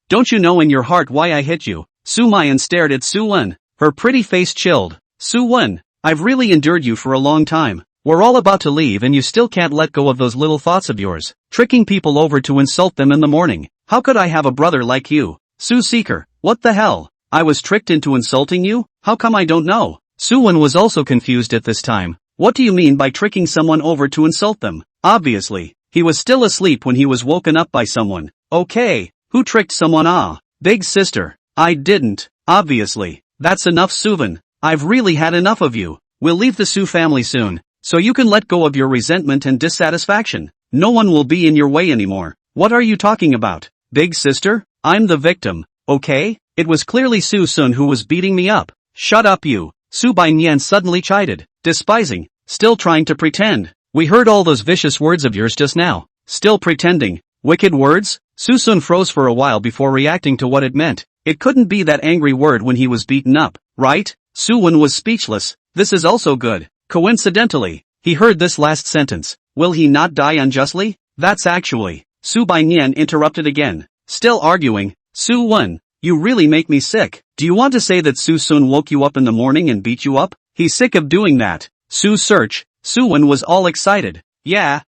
Don't you know in your heart why I hit you? Sumayan stared at Suen. Her pretty face chilled. Suen, I've really endured you for a long time. We're all about to leave and you still can't let go of those little thoughts of yours. Tricking people over to insult them in the morning. How could I have a brother like you? Sue Seeker, what the hell? I was tricked into insulting you? How come I don't know? Suen was also confused at this time. What do you mean by tricking someone over to insult them? Obviously, he was still asleep when he was woken up by someone. Okay, who tricked someone? Big sister. I didn't, obviously. That's enough Suven. I've really had enough of you. We'll leave the Sue family soon, so you can let go of your resentment and dissatisfaction. No one will be in your way anymore. What are you talking about? Big sister? I'm the victim, okay? It was clearly Suson who was beating me up. Shut up you. Su Bainyan suddenly chided, despising, still trying to pretend. We heard all those vicious words of yours just now. Still pretending. Wicked words? Susun froze for a while before reacting to what it meant. It couldn't be that angry word when he was beaten up, right? Suwon was speechless. This is also good. Coincidentally, he heard this last sentence. Will he not die unjustly? That's actually. Sumayan interrupted again. Still arguing. Suwen, you really make me sick. Do you want to say that Suson woke you up in the morning and beat you up? He's sick of doing that. Suwen was all excited. Yeah,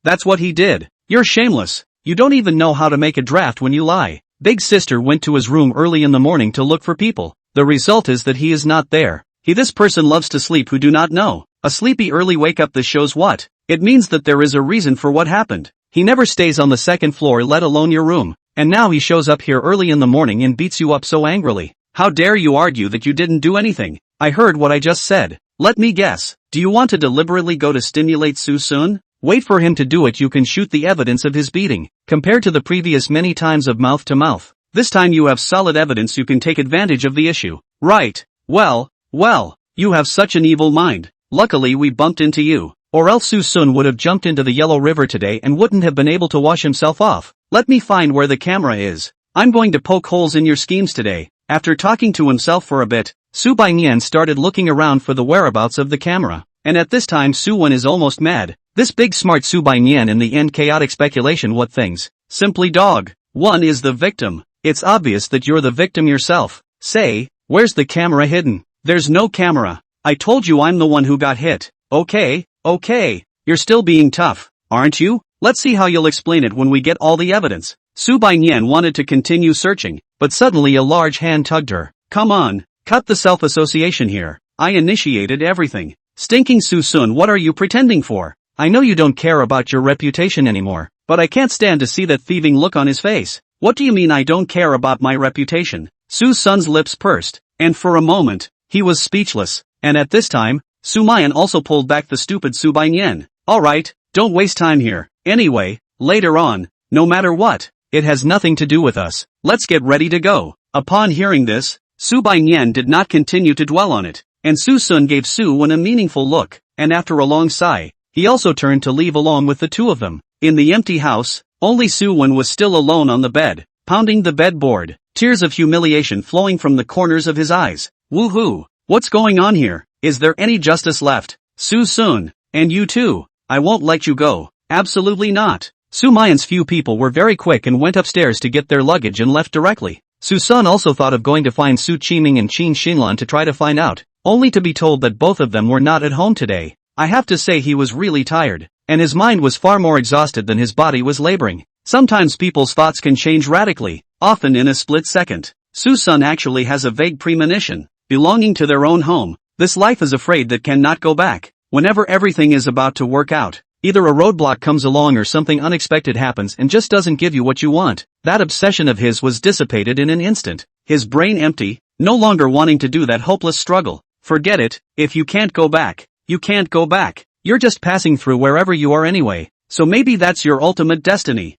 that's what he did. You're shameless. You don't even know how to make a draft when you lie. Big sister went to his room early in the morning to look for people. The result is that he is not there. This person loves to sleep who do not know. A sleepy early wake up. This shows what? It means that there is a reason for what happened. He never stays on the second floor, let alone your room. And now he shows up here early in the morning and beats you up so angrily. How dare you argue that you didn't do anything? I heard what I just said. Let me guess. Do you want to deliberately go to stimulate Suson? Wait for him to do it. You can shoot the evidence of his beating. Compared to the previous many times of mouth to mouth, this time you have solid evidence. You can take advantage of the issue. Right. Well, you have such an evil mind. Luckily we bumped into you. Or else Suson would have jumped into the Yellow River today and wouldn't have been able to wash himself off. Let me find where the camera is. I'm going to poke holes in your schemes today. After talking to himself for a bit, Sumayan started looking around for the whereabouts of the camera. And at this time Suwen is almost mad. This big smart Sumayan in the end chaotic speculation. What things? Simply dog. One is the victim. It's obvious that you're the victim yourself. Say, where's the camera hidden? There's no camera. I told you I'm the one who got hit. Okay. You're still being tough, aren't you? Let's see how you'll explain it when we get all the evidence. Sumayan wanted to continue searching, but suddenly a large hand tugged her. Come on, cut the self-association here. I initiated everything. Stinking Suson, what are you pretending for? I know you don't care about your reputation anymore, but I can't stand to see that thieving look on his face. What do you mean I don't care about my reputation? Suson's lips pursed, and for a moment, he was speechless. And at this time, Sumayan also pulled back the stupid Sumayan. Alright, don't waste time here. Anyway, later on, no matter what, it has nothing to do with us. Let's get ready to go. Upon hearing this, Sumayan did not continue to dwell on it, and Suson gave Suwen a meaningful look, and after a long sigh, he also turned to leave along with the two of them. In the empty house, only Suwen was still alone on the bed, pounding the bedboard, tears of humiliation flowing from the corners of his eyes. Woohoo! What's going on here? Is there any justice left? Suson, and you too. I won't let you go. Absolutely not. Sumayan's few people were very quick and went upstairs to get their luggage and left directly. Suson also thought of going to find Su Qiming and Qin Xinlan to try to find out, only to be told that both of them were not at home today. I have to say he was really tired, and his mind was far more exhausted than his body was laboring. Sometimes people's thoughts can change radically, often in a split second. Suson actually has a vague premonition, belonging to their own home. This life is afraid that cannot go back. Whenever everything is about to work out, either a roadblock comes along or something unexpected happens and just doesn't give you what you want. That obsession of his was dissipated in an instant. His brain empty, no longer wanting to do that hopeless struggle. Forget it. If you can't go back, you can't go back. You're just passing through wherever you are anyway. So maybe that's your ultimate destiny.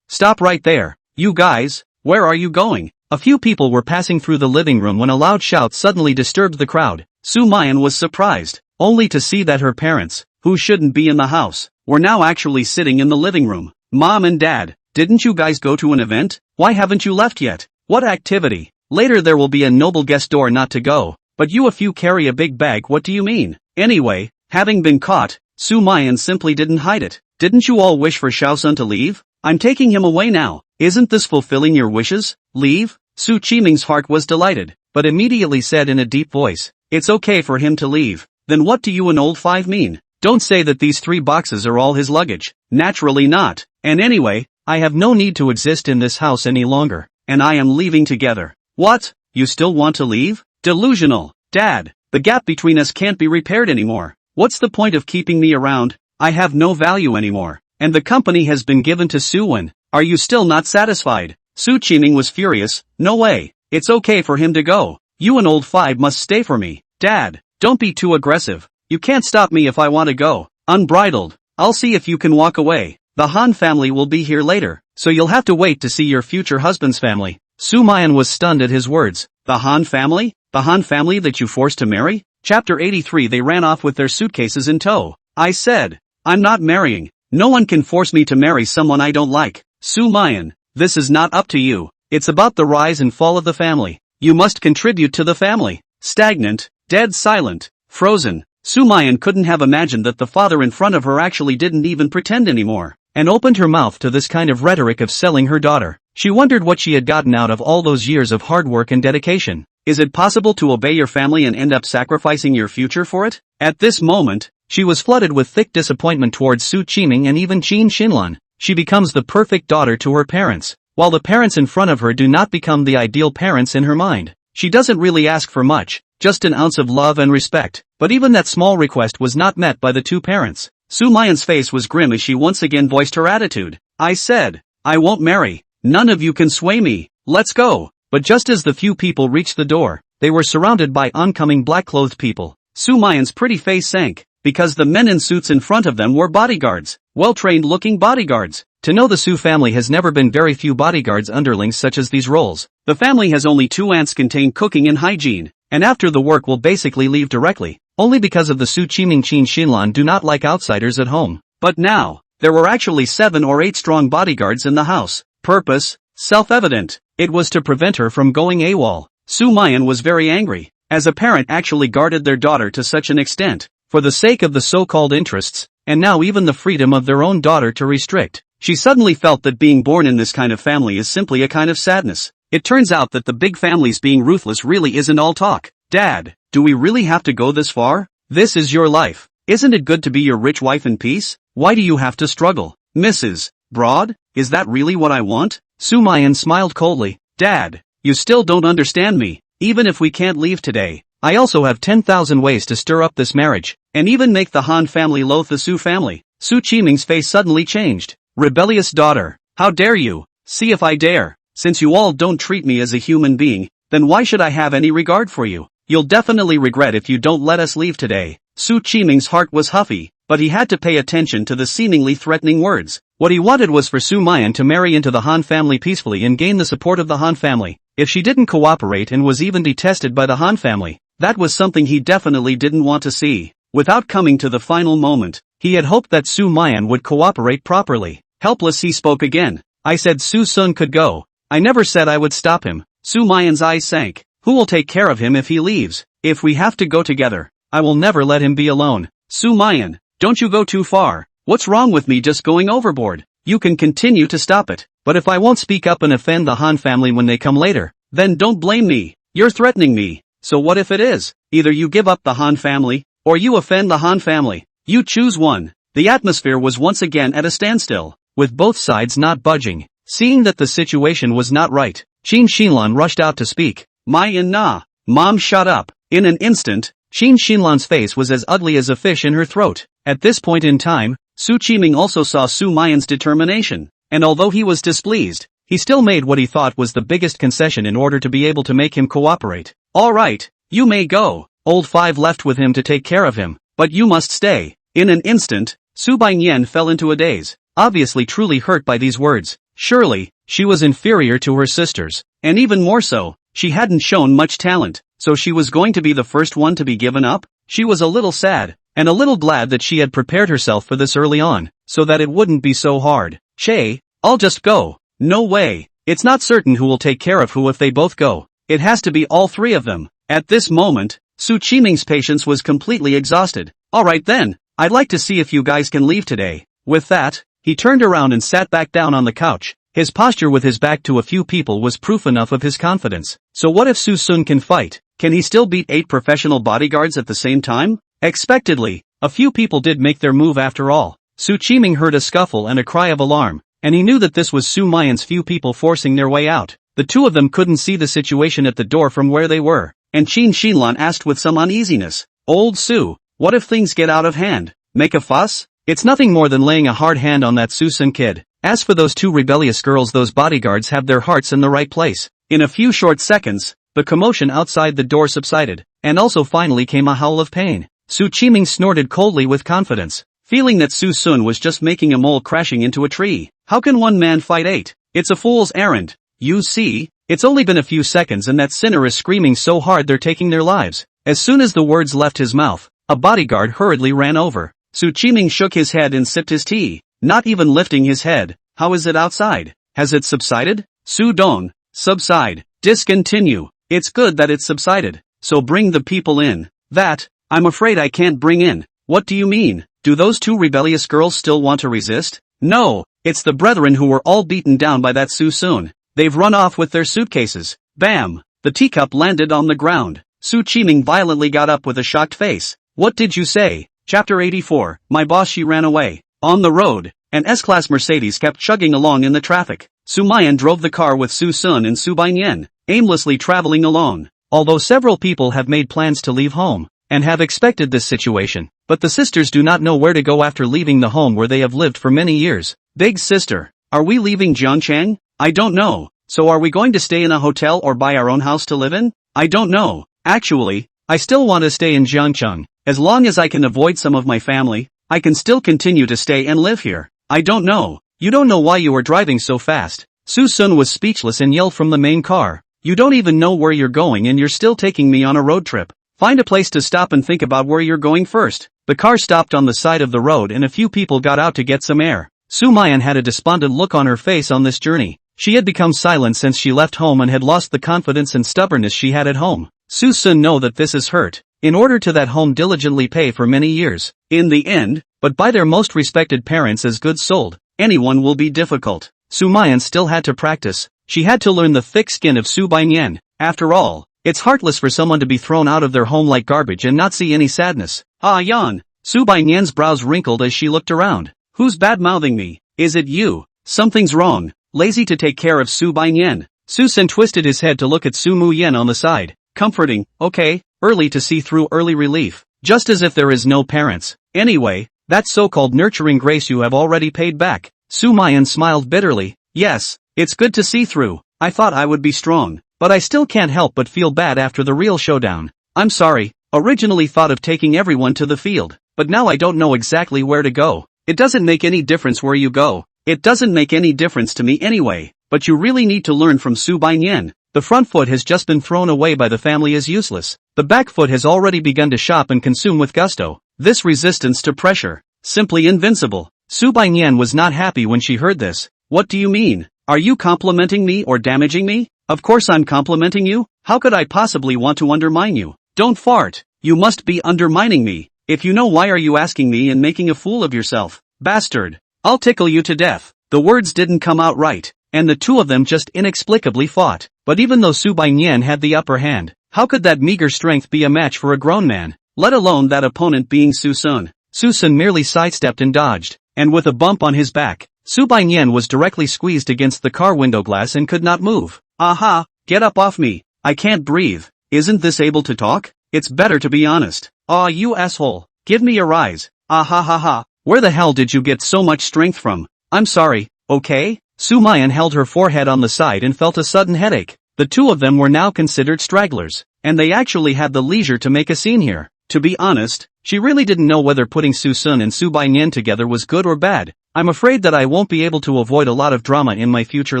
Stop right there. You guys, where are you going? A few people were passing through the living room when a loud shout suddenly disturbed the crowd. Sumayan was surprised, only to see that her parents, who shouldn't be in the house, were now actually sitting in the living room. Mom and Dad, didn't you guys go to an event? Why haven't you left yet? What activity? Later there will be a noble guest door not to go, but you if you carry a big bag. What do you mean? Anyway, having been caught, Sumayan simply didn't hide it. Didn't you all wish for Suson to leave? I'm taking him away now. Isn't this fulfilling your wishes? Leave? Su Qiming's heart was delighted, but immediately said in a deep voice, it's okay for him to leave. Then what do you and old five mean? Don't say that these 3 boxes are all his luggage. Naturally not. And anyway, I have no need to exist in this house any longer, and I am leaving together. What? You still want to leave? Delusional. Dad, the gap between us can't be repaired anymore. What's the point of keeping me around? I have no value anymore. And the company has been given to Suyen. Are you still not satisfied? Su Qiming was furious. No way. It's okay for him to go. You and old five must stay for me. Dad, don't be too aggressive. You can't stop me if I want to go. Unbridled. I'll see if you can walk away. The Han family will be here later, so you'll have to wait to see your future husband's family. Sumayan was stunned at his words. The Han family? The Han family that you forced to marry? Chapter 83. They ran off with their suitcases in tow. I said, I'm not marrying. No one can force me to marry someone I don't like. Sumayan, this is not up to you. It's about the rise and fall of the family. You must contribute to the family. Stagnant, dead silent. frozen. Sumayan couldn't have imagined that the father in front of her actually didn't even pretend anymore, and opened her mouth to this kind of rhetoric of selling her daughter. She wondered what she had gotten out of all those years of hard work and dedication. Is it possible to obey your family and end up sacrificing your future for it? At this moment, she was flooded with thick disappointment towards Su Qiming and even Qin Xinlan. She becomes the perfect daughter to her parents, while the parents in front of her do not become the ideal parents in her mind. She doesn't really ask for much, just an ounce of love and respect, but even that small request was not met by the two parents. Sumayan's face was grim as she once again voiced her attitude. I said, I won't marry. None of you can sway me. Let's go. But just as the few people reached the door, they were surrounded by oncoming black-clothed people. Sumayan's pretty face sank, because the men in suits in front of them were bodyguards, well-trained looking bodyguards. To know the Su family has never been very few bodyguards underlings such as these roles. The family has only 2 aunts contained cooking and hygiene, and after the work will basically leave directly, only because of the Su Qiming Qin Xinlan do not like outsiders at home. But now, there were actually 7 or 8 strong bodyguards in the house. Purpose, self-evident. It was to prevent her from going AWOL. Sumayan was very angry, as a parent actually guarded their daughter to such an extent, for the sake of the so-called interests, and now even the freedom of their own daughter to restrict. She suddenly felt that being born in this kind of family is simply a kind of sadness. It turns out that the big families being ruthless really isn't all talk. Dad, do we really have to go this far? This is your life. Isn't it good to be your rich wife in peace? Why do you have to struggle? Mrs. Broad, is that really what I want? Sumayan smiled coldly. Dad, you still don't understand me. Even if we can't leave today, I also have 10,000 ways to stir up this marriage, and even make the Han family loathe the Su family. Su Qiming's face suddenly changed. Rebellious daughter, how dare you? See if I dare. Since you all don't treat me as a human being, then why should I have any regard for you? You'll definitely regret if you don't let us leave today. Su Qiming's heart was huffy, but he had to pay attention to the seemingly threatening words. What he wanted was for Sumayan to marry into the Han family peacefully and gain the support of the Han family. If she didn't cooperate and was even detested by the Han family, that was something he definitely didn't want to see. Without coming to the final moment, he had hoped that Sumayan would cooperate properly. Helpless, he spoke again. I said Suson could go. I never said I would stop him. Sumayan's eyes sank. Who will take care of him if he leaves? If we have to go together, I will never let him be alone. Sumayan, don't you go too far. What's wrong with me just going overboard? You can continue to stop it, but if I won't speak up and offend the Han family when they come later, then don't blame me. You're threatening me. So what if it is? Either you give up the Han family, or you offend the Han family. You choose one. The atmosphere was once again at a standstill, with both sides not budging. Seeing that the situation was not right, Qin Xinlan rushed out to speak. Na. Mom, shut up. In an instant, Qin Xinlan's face was as ugly as a fish in her throat. At this point in time, Su Qiming also saw Sumayan's determination, and although he was displeased, he still made what he thought was the biggest concession in order to be able to make him cooperate. All right, you may go. Old Five left with him to take care of him, but you must stay. In an instant, Su Baiyan fell into a daze, obviously truly hurt by these words. Surely, she was inferior to her sisters, and even more so, she hadn't shown much talent, so she was going to be the first one to be given up? She was a little sad, and a little glad that she had prepared herself for this early on, so that it wouldn't be so hard. Che, I'll just go. No way. It's not certain who will take care of who if they both go. It has to be all 3 of them. At this moment, Su Qiming's patience was completely exhausted. Alright then, I'd like to see if you guys can leave today. With that, he turned around and sat back down on the couch. His posture with his back to a few people was proof enough of his confidence. So what if Suson can fight? Can he still beat 8 professional bodyguards at the same time? Expectedly, a few people did make their move after all. Su Qiming heard a scuffle and a cry of alarm, and he knew that this was Sumayan's few people forcing their way out. The 2 of them couldn't see the situation at the door from where they were, and Qin Xinlan asked with some uneasiness, Old Su, what if things get out of hand? Make a fuss? It's nothing more than laying a hard hand on that Suson kid. As for those 2 rebellious girls, those bodyguards have their hearts in the right place. In a few short seconds, the commotion outside the door subsided, and also finally came a howl of pain. Su Qiming snorted coldly with confidence, feeling that Suson was just making a mole crashing into a tree. How can one man fight 8? It's a fool's errand. You see, it's only been a few seconds and that sinner is screaming so hard they're taking their lives. As soon as the words left his mouth, a bodyguard hurriedly ran over. Su Qiming shook his head and sipped his tea, not even lifting his head. How is it outside? Has it subsided? Su Don, subside, discontinue. It's good that it subsided, so bring the people in. That, I'm afraid I can't bring in. What do you mean? Do those two rebellious girls still want to resist? No, it's the brethren who were all beaten down by that Suson. They've run off with their suitcases. Bam! The teacup landed on the ground. Qiming violently got up with a shocked face. What did you say? Chapter 84, My boss she ran away. On the road, an S-Class Mercedes kept chugging along in the traffic. Sumayan drove the car with Suson and Subayan, aimlessly traveling along. Although several people have made plans to leave home, and have expected this situation, but the sisters do not know where to go after leaving the home where they have lived for many years. Big sister, are we leaving Jiangchang? I don't know. So are we going to stay in a hotel or buy our own house to live in? I don't know. Actually, I still want to stay in Jiangcheng. As long as I can avoid some of my family, I can still continue to stay and live here. I don't know. You don't know why you are driving so fast. Suson was speechless and yelled from the main car. You don't even know where you're going and you're still taking me on a road trip. Find a place to stop and think about where you're going first. The car stopped on the side of the road and a few people got out to get some air. Sumayan had a despondent look on her face on this journey. She had become silent since she left home and had lost the confidence and stubbornness she had at home. Suson know that this is hurt. In order to that home diligently pay for many years. In the end, but by their most respected parents as goods sold, anyone will be difficult. Sumayan still had to practice. She had to learn the thick skin of Subayan. After all, it's heartless for someone to be thrown out of their home like garbage and not see any sadness. Ah Yan. Subayan's brows wrinkled as she looked around. Who's bad-mouthing me? Is it you? Something's wrong. Lazy to take care of Subayan. Suson twisted his head to look at Sumayan on the side. Comforting, okay, early to see through early relief. Just as if there is no parents. Anyway, that so-called nurturing grace you have already paid back. Sumayan smiled bitterly. Yes, it's good to see through. I thought I would be strong, but I still can't help but feel bad after the real showdown. I'm sorry, originally thought of taking everyone to the field, but now I don't know exactly where to go. It doesn't make any difference where you go. It doesn't make any difference to me anyway, but you really need to learn from Subayan. The front foot has just been thrown away by the family as useless. The back foot has already begun to shop and consume with gusto. This resistance to pressure, simply invincible. Subayan was not happy when she heard this. What do you mean? Are you complimenting me or damaging me? Of course I'm complimenting you. How could I possibly want to undermine you? Don't fart. You must be undermining me. If you know, why are you asking me and making a fool of yourself? Bastard. I'll tickle you to death. The words didn't come out right, and the two of them just inexplicably fought. But even though Subayan had the upper hand, how could that meager strength be a match for a grown man, let alone that opponent being Suson? Suson merely sidestepped and dodged, and with a bump on his back, Subayan was directly squeezed against the car window glass and could not move. Aha, get up off me. I can't breathe. Isn't this able to talk? It's better to be honest. Aw, you asshole. Give me a rise. Ah ha ha ha. Where the hell did you get so much strength from? I'm sorry, okay? Sumayan held her forehead on the side and felt a sudden headache. The two of them were now considered stragglers, and they actually had the leisure to make a scene here. To be honest, she really didn't know whether putting Suson and Subayan together was good or bad. I'm afraid that I won't be able to avoid a lot of drama in my future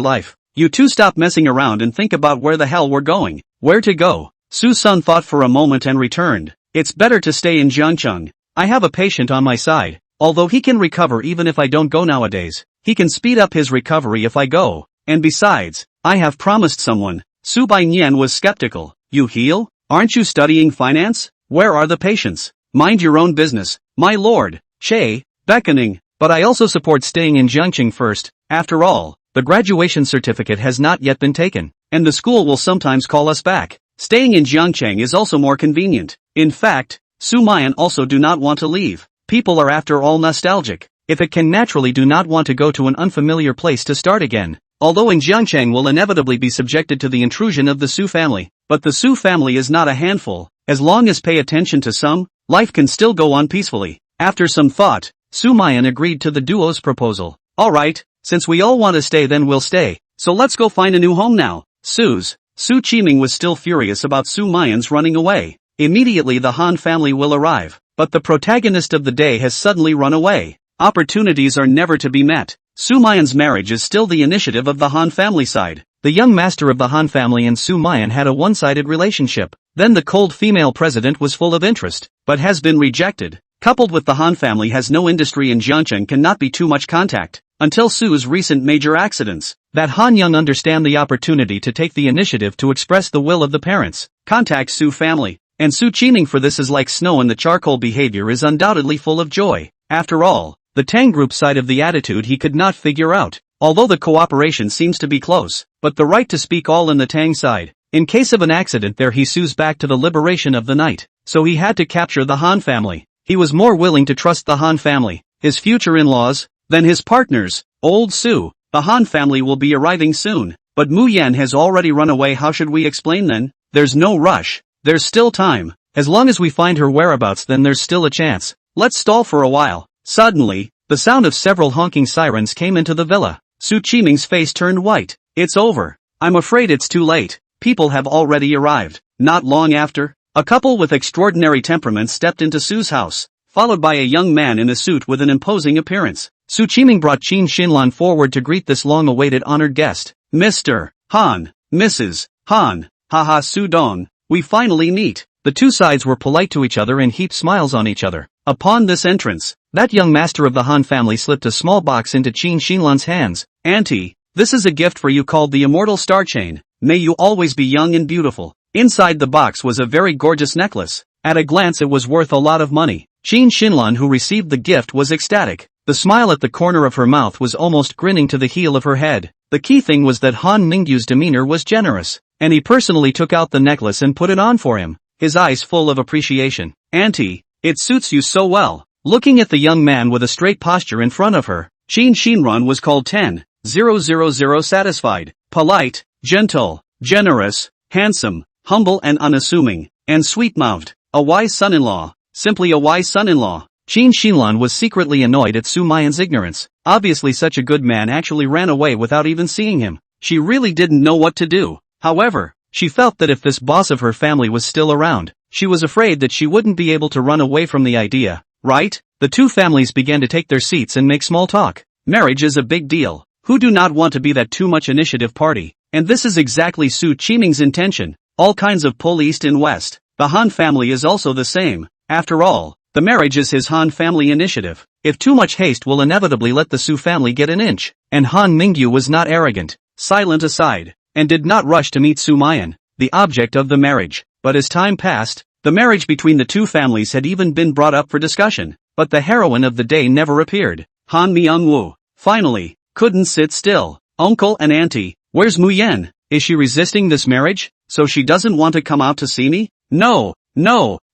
life. You two stop messing around and think about where the hell we're going. Where to go? Suson thought for a moment and returned. It's better to stay in Jiangcheng. I have a patient on my side. Although he can recover even if I don't go nowadays, he can speed up his recovery if I go. And besides, I have promised someone. Subayan was skeptical. You heal? Aren't you studying finance? Where are the patients? Mind your own business, my lord. Che, beckoning. But I also support staying in Jiangcheng first. After all, the graduation certificate has not yet been taken, and the school will sometimes call us back. Staying in Jiangcheng is also more convenient. In fact, Sumayan also do not want to leave. People are after all nostalgic. If it can naturally do not want to go to an unfamiliar place to start again. Although in Jiangcheng will inevitably be subjected to the intrusion of the Su family. But the Su family is not a handful. As long as pay attention to some, life can still go on peacefully. After some thought, Sumayan agreed to the duo's proposal. Alright, since we all want to stay then we'll stay. So let's go find a new home now. Su Qiming was still furious about Sumayan's running away. Immediately the Han family will arrive. But the protagonist of the day has suddenly run away. Opportunities are never to be met. Sumayan's marriage is still the initiative of the Han family side. The young master of the Han family and Sumayan had a one-sided relationship. Then the cold female president was full of interest, but has been rejected. Coupled with the Han family has no industry in Jiangcheng cannot be too much contact. Until Su's recent major accidents, that Han Young understand the opportunity to take the initiative to express the will of the parents. Contact Su family. and Su Qiming for this is like snow, and the charcoal behavior is undoubtedly full of joy. After all, the Tang group side of the attitude he could not figure out, although the cooperation seems to be close, but the right to speak all in the Tang side. In case of an accident there he sues back to the liberation of the night, so he had to capture the Han family. He was more willing to trust the Han family, his future in-laws, than his partners. Old Su, the Han family will be arriving soon, but Mu Yan has already run away. How should we explain then? There's no rush, there's still time. As long as we find her whereabouts then there's still a chance. Let's stall for a while. Suddenly, the sound of several honking sirens came into the villa. Su Qiming's face turned white. It's over. I'm afraid it's too late. People have already arrived. Not long after, a couple with extraordinary temperament stepped into Su's house, followed by a young man in a suit with an imposing appearance. Su Qiming brought Qin Xinlan forward to greet this long-awaited honored guest. Mr. Han, Mrs. Han, haha Su Dong, we finally meet. The two sides were polite to each other and heaped smiles on each other. Upon this entrance, that young master of the Han family slipped a small box into Qin Xinlan's hands. Auntie, this is a gift for you called the Immortal Star Chain. May you always be young and beautiful. Inside the box was a very gorgeous necklace. At a glance it was worth a lot of money. Qin Xinlan, who received the gift, was ecstatic. The smile at the corner of her mouth was almost grinning to the heel of her head. The key thing was that Han Mingyu's demeanor was generous, and he personally took out the necklace and put it on for him, his eyes full of appreciation. Auntie, it suits you so well. Looking at the young man with a straight posture in front of her, Qin Xinlan was called 10,000 satisfied, polite, gentle, generous, handsome, humble and unassuming, and sweet-mouthed. A wise son-in-law, simply a wise son-in-law. Qin Xinlan was secretly annoyed at Sumayan's ignorance. Obviously such a good man actually ran away without even seeing him. She really didn't know what to do. However, she felt that if this boss of her family was still around, she was afraid that she wouldn't be able to run away from the idea. Right? The two families began to take their seats and make small talk. Marriage is a big deal. Who do not want to be that too much initiative party? And this is exactly Su Qiming's intention. All kinds of pull east and west. The Han family is also the same. After all, the marriage is his Han family initiative. If too much haste will inevitably let the Su family get an inch. And Han Mingyu was not arrogant, silent aside, and did not rush to meet Sumayan, the object of the marriage. But as time passed, the marriage between the two families had even been brought up for discussion. But the heroine of the day never appeared. Han Myung-woo, finally, couldn't sit still. Uncle and auntie, where's Mu Yan? Is she resisting this marriage, so she doesn't want to come out to see me? No,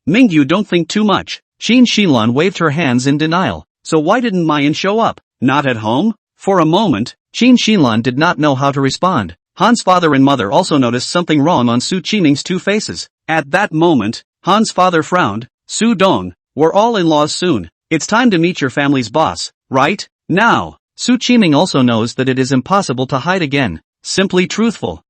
Mingyu, don't think too much. Qin Xinlan waved her hands in denial. So why didn't Mayan show up? Not at home? For a moment, Qin Xinlan did not know how to respond. Han's father and mother also noticed something wrong on Su Qiming's two faces. At that moment, Han's father frowned. Su Dong, we're all in-laws soon. It's time to meet your family's boss, right? Now, Su Qiming also knows that it is impossible to hide again. Simply truthful.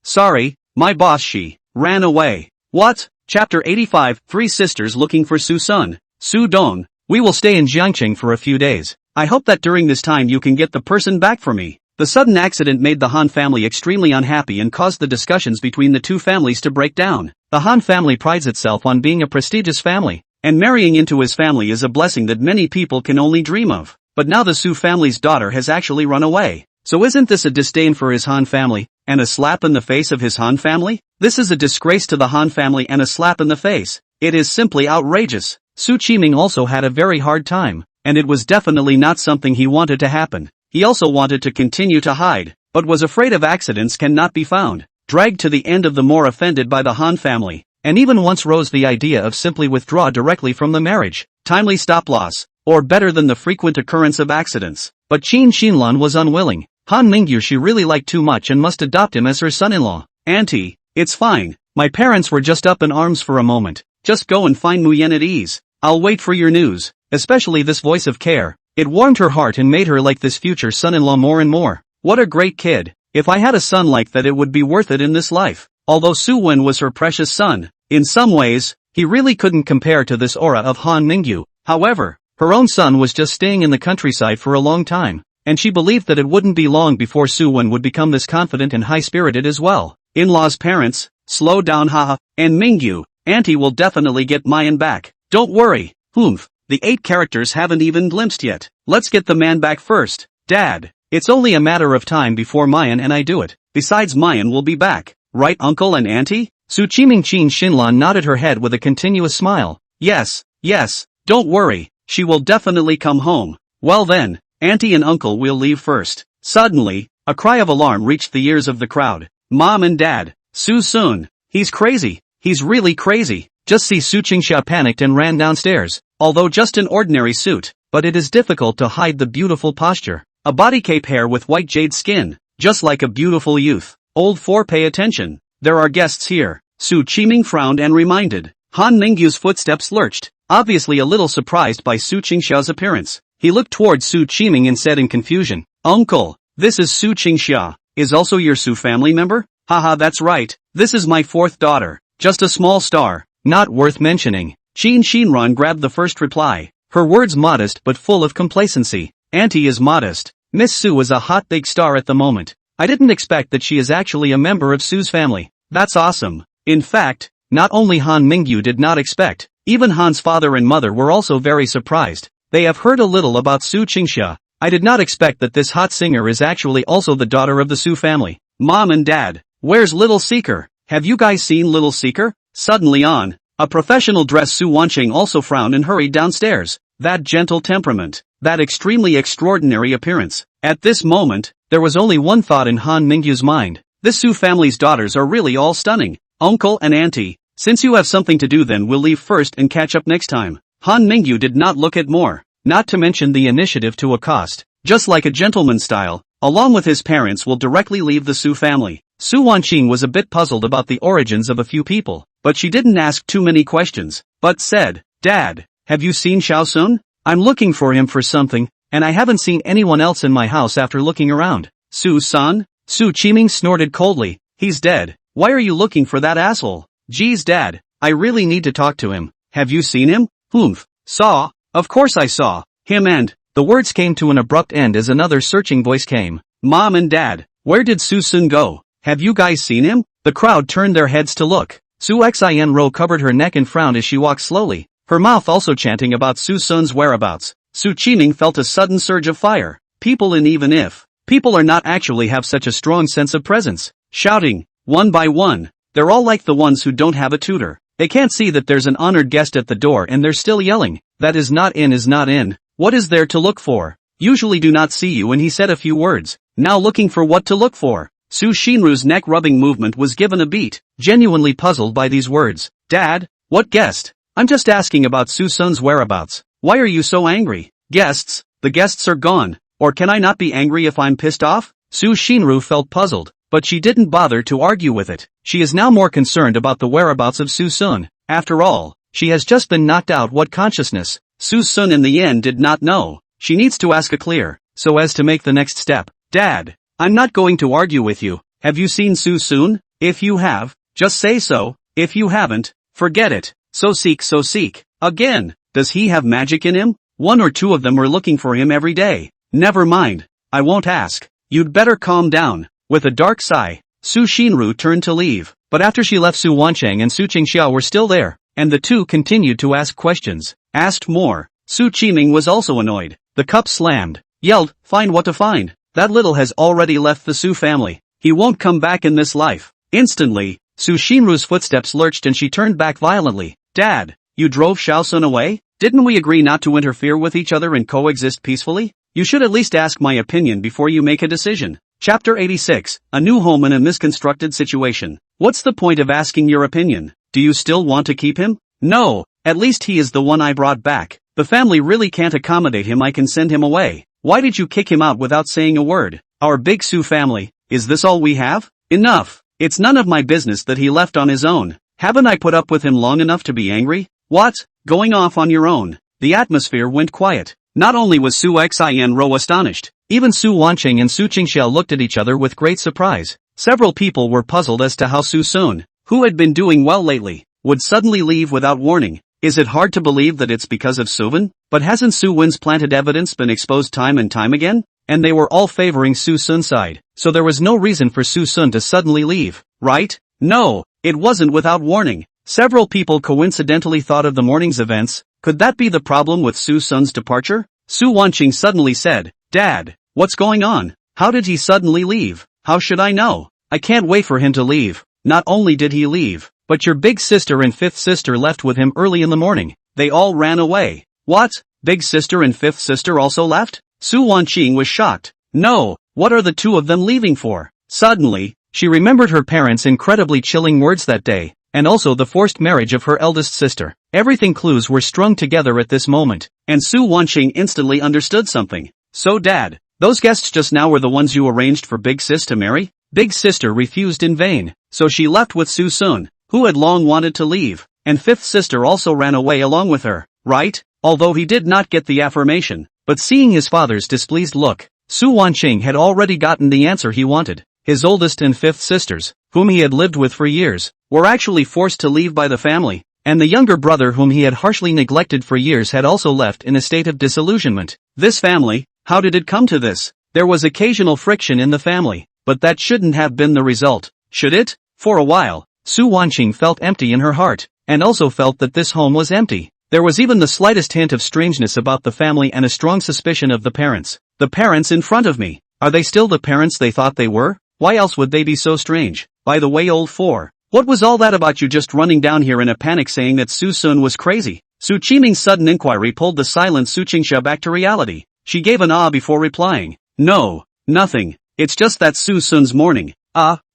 Sorry, my boss, she ran away. What? Chapter 85, Three Sisters Looking for Suson. Su Dong, we will stay in Jiangqing for a few days. I hope that during this time you can get the person back for me. The sudden accident made the Han family extremely unhappy and caused the discussions between the two families to break down. The Han family prides itself on being a prestigious family, and marrying into his family is a blessing that many people can only dream of. But now the Su family's daughter has actually run away. So isn't this a disdain for his Han family, and a slap in the face of his Han family? This is a disgrace to the Han family and a slap in the face. It is simply outrageous. Su Qiming also had a very hard time, and it was definitely not something he wanted to happen. He also wanted to continue to hide, but was afraid of accidents cannot be found. Dragged to the end of the more offended by the Han family, and even once rose the idea of simply withdraw directly from the marriage. Timely stop-loss, or better than the frequent occurrence of accidents. But Qin Xinlan was unwilling. Han Mingyu she really liked too much and must adopt him as her son-in-law. Auntie, it's fine. My parents were just up in arms for a moment. Just go and find Mu Yan at ease. I'll wait for your news. Especially this voice of care. It warmed her heart and made her like this future son-in-law more and more. What a great kid. If I had a son like that it would be worth it in this life. Although Suen was her precious son, in some ways, he really couldn't compare to this aura of Han Mingyu. However, her own son was just staying in the countryside for a long time, and she believed that it wouldn't be long before Suen would become this confident and high-spirited as well. In-laws parents, slow down haha, and Mingyu, auntie will definitely get Mayan back. Don't worry, the 8 characters haven't even glimpsed yet. Let's get the man back first. Dad, it's only a matter of time before Mayan and I do it. Besides Mayan will be back, right uncle and auntie? Su Qiming Qin Xinlan nodded her head with a continuous smile. Yes, don't worry, she will definitely come home. Well then, Auntie and Uncle will leave first. Suddenly, a cry of alarm reached the ears of the crowd. Mom and Dad, Suson, he's crazy, he's really crazy. Just see Su Qingxia panicked and ran downstairs, although just an ordinary suit, but it is difficult to hide the beautiful posture. A body cape hair with white jade skin, just like a beautiful youth. Old 4 pay attention, there are guests here. Su Qiming frowned and reminded. Han Mingyu's footsteps lurched, obviously a little surprised by Su Qingxia's appearance. He looked towards Su Qiming and said in confusion, Uncle, this is Su Qingxia, is also your Su family member? Haha, that's right, this is my 4th daughter, just a small star, not worth mentioning. Qin Xinran grabbed the first reply, her words modest but full of complacency. Auntie is modest. Miss Su is a hot big star at the moment. I didn't expect that she is actually a member of Su's family. That's awesome. In fact, not only Han Mingyu did not expect, even Han's father and mother were also very surprised. They have heard a little about Su Qingxia. I did not expect that this hot singer is actually also the daughter of the Su family. Mom and Dad, where's Little Seeker? Have you guys seen Little Seeker? Suddenly a professional dress Su Wanqing also frowned and hurried downstairs. That gentle temperament, that extremely extraordinary appearance. At this moment, there was only one thought in Han Mingyu's mind. This Su family's daughters are really all stunning. Uncle and Auntie, since you have something to do then we'll leave first and catch up next time. Han Mingyu did not look at more, not to mention the initiative to accost, just like a gentleman style, along with his parents will directly leave the Su family. Su Wanqing was a bit puzzled about the origins of a few people, but she didn't ask too many questions, but said, Dad, have you seen Xiaosun? I'm looking for him for something, and I haven't seen anyone else in my house after looking around. Suson? Su Qiming snorted coldly, he's dead. Why are you looking for that asshole? Geez Dad, I really need to talk to him. Have you seen him? Saw? Of course I saw him and, the words came to an abrupt end as another searching voice came. Mom and Dad, where did Susun go? Have you guys seen him? The crowd turned their heads to look. Su Xianro covered her neck and frowned as she walked slowly, her mouth also chanting about Susun's whereabouts. Su Qiming felt a sudden surge of fire. People and even if people are not actually have such a strong sense of presence, shouting, one by one, they're all like the ones who don't have a tutor. They can't see that there's an honored guest at the door and they're still yelling, that is not in. What is there to look for? Usually do not see you and he said a few words, now looking for what to look for. Su Shinru's neck-rubbing movement was given a beat, genuinely puzzled by these words. Dad, what guest? I'm just asking about Susun's whereabouts. Why are you so angry? Guests? The guests are gone. Or can I not be angry if I'm pissed off? Su Shinru felt puzzled, but she didn't bother to argue with it. She is now more concerned about the whereabouts of Susun. After all, she has just been knocked out. What consciousness? Susun in the end did not know. She needs to ask a clear, so as to make the next step. Dad, I'm not going to argue with you. Have you seen Susun? If you have, just say so. If you haven't, forget it. So seek. Again, does he have magic in him? One or two of them are looking for him every day. Never mind. I won't ask. You'd better calm down. With a dark sigh, Su Shinru turned to leave, but after she left Su Wanqing and Su Qingxia were still there, and the two continued to ask questions, asked more. Su Qiming was also annoyed. The cup slammed, yelled, find what to find. That little has already left the Su family. He won't come back in this life. Instantly, Su Shinru's footsteps lurched and she turned back violently. Dad, you drove Xiaosun away? Didn't we agree not to interfere with each other and coexist peacefully? You should at least ask my opinion before you make a decision. Chapter 86, A New Home in a Misconstructed Situation. What's the point of asking your opinion? Do you still want to keep him? No, at least he is the one I brought back. The family really can't accommodate him. I can send him away. Why did you kick him out without saying a word? Our big Su family, is this all we have? Enough. It's none of my business that he left on his own. Haven't I put up with him long enough to be angry? What? Going off on your own? The atmosphere went quiet. Not only was Su Xianro astonished, even Su Wanqing and Su Qingxia looked at each other with great surprise. Several people were puzzled as to how Susun, who had been doing well lately, would suddenly leave without warning. Is it hard to believe that it's because of Suyen? But hasn't Suyen's planted evidence been exposed time and time again? And they were all favoring Susun's side, so there was no reason for Susun to suddenly leave, right? No, it wasn't without warning. Several people coincidentally thought of the morning's events. Could that be the problem with Susun's departure? Su Wanqing suddenly said, Dad, what's going on? How did he suddenly leave? How should I know? I can't wait for him to leave. Not only did he leave, But your big sister and fifth sister left with him early in the morning. They all ran away. What? Big sister and fifth sister also left? Su Wanqing was shocked. No, what are the two of them leaving for? Suddenly, she remembered her parents' incredibly chilling words that day, and also the forced marriage of her eldest sister. Everything clues were strung together at this moment, and Su Wanqing instantly understood something. So Dad, those guests just now were the ones you arranged for Big Sis to marry? Big sister refused in vain, so she left with Suson, who had long wanted to leave, and fifth sister also ran away along with her, right? Although he did not get the affirmation, but seeing his father's displeased look, Su Wanqing had already gotten the answer he wanted. His oldest and fifth sisters, whom he had lived with for years, were actually forced to leave by the family, and the younger brother whom he had harshly neglected for years had also left in a state of disillusionment. This family, how did it come to this? There was occasional friction in the family, but that shouldn't have been the result, should it? For a while, Su Wanqing felt empty in her heart, and also felt that this home was empty. There was even the slightest hint of strangeness about the family and a strong suspicion of the parents. The parents in front of me. Are they still the parents they thought they were? Why else would they be so strange? By the way, old four, what was all that about you just running down here in a panic saying that Suson was crazy? Su Qiming's sudden inquiry pulled the silent Su Qingsha back to reality. She gave an ah before replying. No, nothing. It's just that Suson's morning,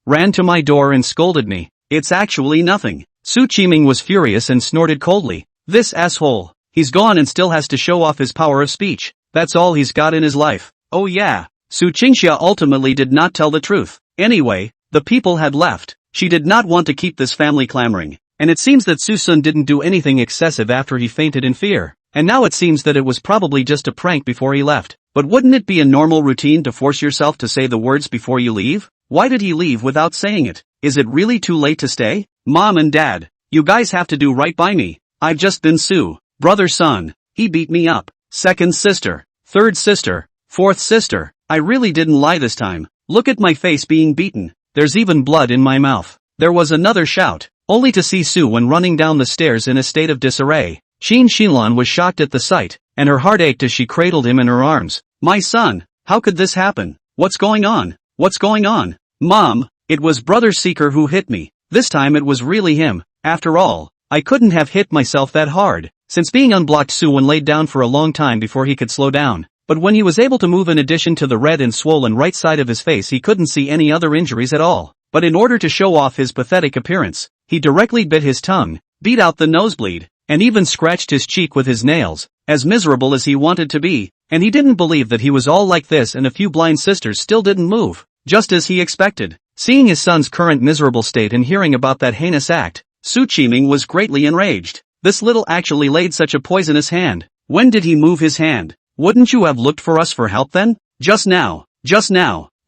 ran to my door and scolded me. It's actually nothing. Su Qiming was furious and snorted coldly. This asshole. He's gone and still has to show off his power of speech. That's all he's got in his life. Oh yeah. Su Qingsha ultimately did not tell the truth. Anyway, the people had left. She did not want to keep this family clamoring, and it seems that Suson didn't do anything excessive after he fainted in fear, and now it seems that it was probably just a prank before he left. But wouldn't it be a normal routine to force yourself to say the words before you leave? Why did he leave without saying it? Is it really too late to stay? Mom and Dad, you guys have to do right by me. I've just been Su, brother's son. He beat me up. Second sister, third sister, fourth sister. I really didn't lie this time. Look at my face being beaten. There's even blood in my mouth. There was another shout, only to see Suen running down the stairs in a state of disarray. Qin Xilan was shocked at the sight, and her heart ached as she cradled him in her arms. My son, how could this happen? What's going on? What's going on? Mom, it was Brother Seeker who hit me. This time it was really him. After all, I couldn't have hit myself that hard. Since being unblocked, Suen laid down for a long time before he could slow down. But when he was able to move, in addition to the red and swollen right side of his face, he couldn't see any other injuries at all. But in order to show off his pathetic appearance, he directly bit his tongue, beat out the nosebleed, and even scratched his cheek with his nails, as miserable as he wanted to be, and he didn't believe that he was all like this, and a few blind sisters still didn't move, just as he expected. Seeing his son's current miserable state and hearing about that heinous act, Su Qiming was greatly enraged. This little actually laid such a poisonous hand. When did he move his hand? Wouldn't you have looked for us for help then? Just now.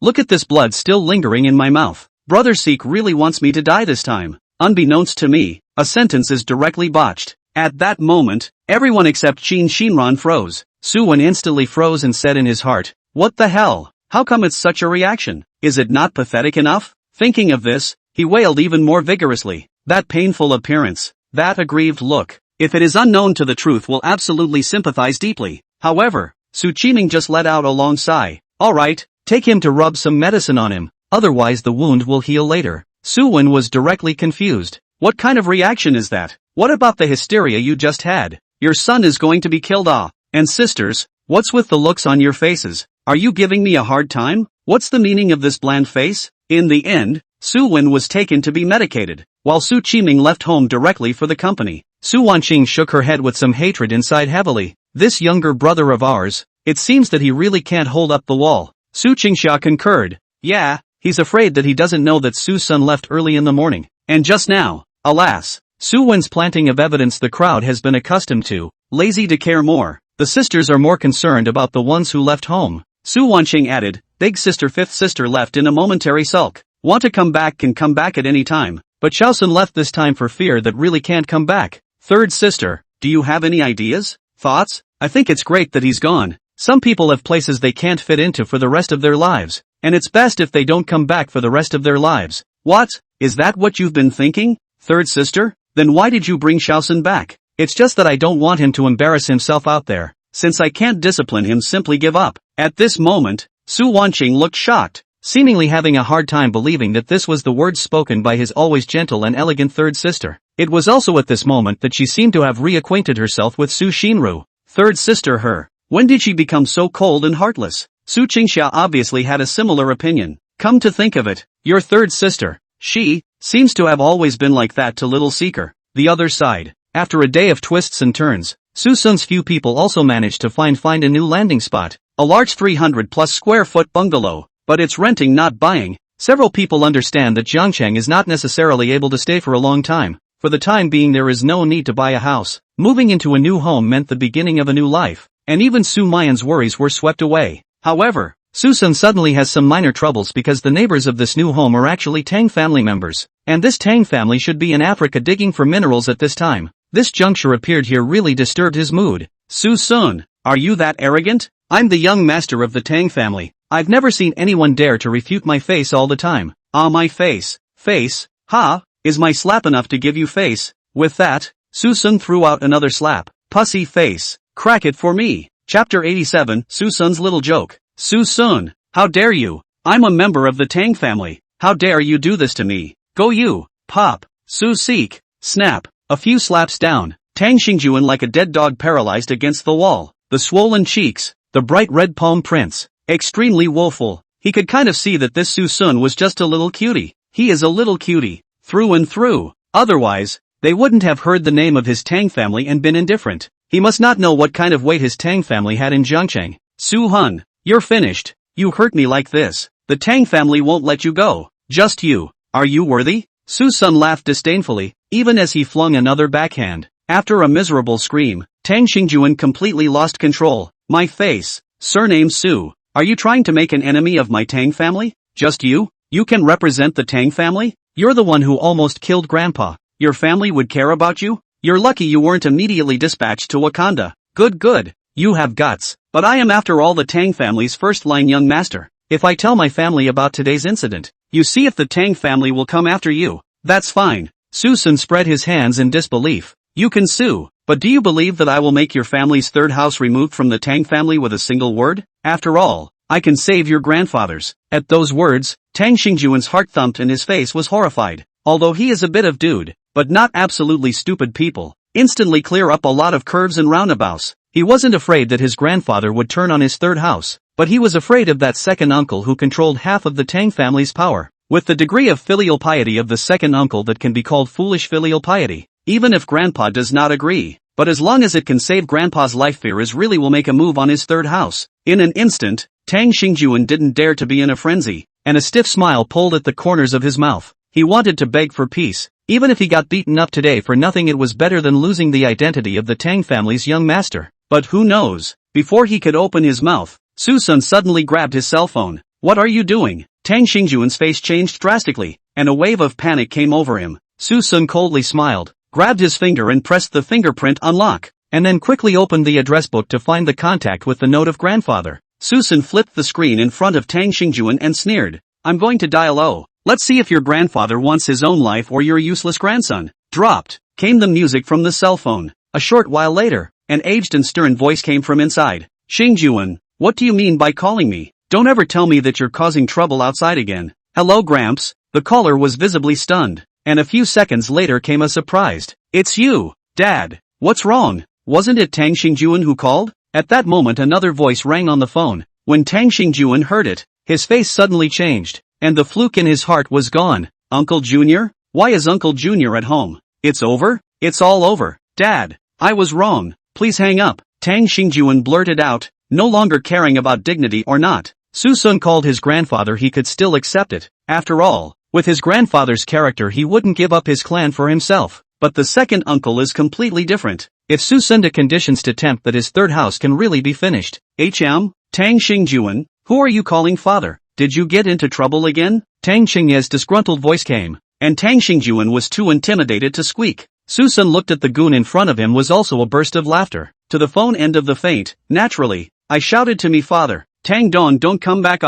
Look at this blood still lingering in my mouth. Brother Seek really wants me to die this time. Unbeknownst to me, a sentence is directly botched. At that moment, everyone except Qin Shinran froze. Suen instantly froze and said in his heart, what the hell? How come it's such a reaction? Is it not pathetic enough? Thinking of this, he wailed even more vigorously. That painful appearance, that aggrieved look. If it is unknown to the truth, will absolutely sympathize deeply. However, Su Qiming just let out a long sigh. Alright, take him to rub some medicine on him, otherwise the wound will heal later. Suen was directly confused. What kind of reaction is that? What about the hysteria you just had? Your son is going to be killed off. And sisters, what's with the looks on your faces? Are you giving me a hard time? What's the meaning of this bland face? In the end, Suen was taken to be medicated, while Su Qiming left home directly for the company. Su Wanqing shook her head with some hatred inside heavily. This younger brother of ours, it seems that he really can't hold up the wall. Su Qingsha concurred. Yeah, he's afraid that he doesn't know that Suson left early in the morning. And just now, alas, Suwen's planting of evidence the crowd has been accustomed to, lazy to care more. The sisters are more concerned about the ones who left home. Su Wanqing added, big sister fifth sister left in a momentary sulk. Want to come back can come back at any time, but Shaosun left this time for fear that really can't come back. Third sister, do you have any ideas? Thoughts? I think it's great that he's gone. Some people have places they can't fit into for the rest of their lives, and it's best if they don't come back for the rest of their lives. What? Is that what you've been thinking? Third sister? Then why did you bring Shaosun back? It's just that I don't want him to embarrass himself out there. Since I can't discipline him, simply give up. At this moment, Su Wanqing looked shocked. seemingly having a hard time believing that this was the words spoken by his always gentle and elegant third sister. It was also at this moment that she seemed to have reacquainted herself with Su Shinru. Third sister her. When did she become so cold and heartless? Su Qingxia obviously had a similar opinion. Come to think of it, your third sister, she, seems to have always been like that to Little Seeker. The other side. After a day of twists and turns, Suson's few people also managed to find a new landing spot. A large 300+ square foot bungalow. But it's renting not buying. Several people understand that Jiangcheng is not necessarily able to stay for a long time. For the time being there is no need to buy a house. Moving into a new home meant the beginning of a new life. And even Sumayan's worries were swept away. However, Suson suddenly has some minor troubles because the neighbors of this new home are actually Tang family members. And this Tang family should be in Africa digging for minerals at this time. This juncture appeared here really disturbed his mood. Suson, are you that arrogant? I'm the young master of the Tang family. I've never seen anyone dare to refute my face all the time. Ah, my face. Face? Ha? Is my slap enough to give you face? With that, Suson threw out another slap. Pussy face. Crack it for me. Chapter 87, Suson's little joke. Suson, how dare you? I'm a member of the Tang family. How dare you do this to me? Go you. Pop. Seek. Snap. A few slaps down. Tang Xingjuan like a dead dog paralyzed against the wall. The swollen cheeks. The bright red palm prints. Extremely woeful. He could kind of see that this Suson was just a little cutie. He is a little cutie. Through and through. Otherwise, they wouldn't have heard the name of his Tang family and been indifferent. He must not know what kind of weight his Tang family had in Jiangcheng. Su-hun, you're finished. You hurt me like this. The Tang family won't let you go. Just you. Are you worthy? Suson laughed disdainfully, even as he flung another backhand. After a miserable scream, Tang Xingjuan completely lost control. My face. Surname Su. Are you trying to make an enemy of my Tang family? Just you? You can represent the Tang family? You're the one who almost killed Grandpa. Your family would care about you? You're lucky you weren't immediately dispatched to Wakanda. Good. You have guts. But I am after all the Tang family's first-line young master. If I tell my family about today's incident, you see if the Tang family will come after you. That's fine. Suson spread his hands in disbelief. You can sue. But do you believe that I will make your family's third house removed from the Tang family with a single word? After all, I can save your grandfathers. At those words, Tang Xingjuan's heart thumped and his face was horrified. Although he is a bit of dude, but not absolutely stupid people, instantly clear up a lot of curves and roundabouts. He wasn't afraid that his grandfather would turn on his third house, but he was afraid of that second uncle who controlled half of the Tang family's power. With the degree of filial piety of the second uncle that can be called foolish filial piety, even if Grandpa does not agree. But as long as it can save Grandpa's life, fear really will make a move on his third house. In an instant, Tang Xingjuan didn't dare to be in a frenzy, and a stiff smile pulled at the corners of his mouth. He wanted to beg for peace. Even if he got beaten up today for nothing, it was better than losing the identity of the Tang family's young master. But who knows? Before he could open his mouth, Suson suddenly grabbed his cell phone. What are you doing? Tang Xingjuan's face changed drastically, and a wave of panic came over him. Suson coldly smiled, grabbed his finger and pressed the fingerprint unlock, and then quickly opened the address book to find the contact with the note of grandfather. Suson flipped the screen in front of Tang Xingjuan and sneered. I'm going to dial O. Let's see if your grandfather wants his own life or your useless grandson. Dropped, came the music from the cell phone. A short while later, an aged and stern voice came from inside. Xingjuan, what do you mean by calling me? Don't ever tell me that you're causing trouble outside again. Hello, Gramps. The caller was visibly stunned, and a few seconds later came a surprised. It's you, Dad. What's wrong? Wasn't it Tang Xingjuan who called? At that moment another voice rang on the phone. When Tang Xingjuan heard it, his face suddenly changed, and the fluke in his heart was gone. Uncle Junior? Why is Uncle Junior at home? It's over? It's all over. Dad, I was wrong. Please hang up. Tang Xingjuan blurted out, no longer caring about dignity or not. Suson called his grandfather, he could still accept it. After all, with his grandfather's character he wouldn't give up his clan for himself. But the second uncle is completely different. If Suson conditions to tempt that his third house can really be finished. Tang Xingjuan, who are you calling father? Did you get into trouble again? Tang Xingye's disgruntled voice came, and Tang Xingjuan was too intimidated to squeak. Suson looked at the goon in front of him was also a burst of laughter. To the phone end of the feint, naturally, I shouted to me father, Tang Dong don't come back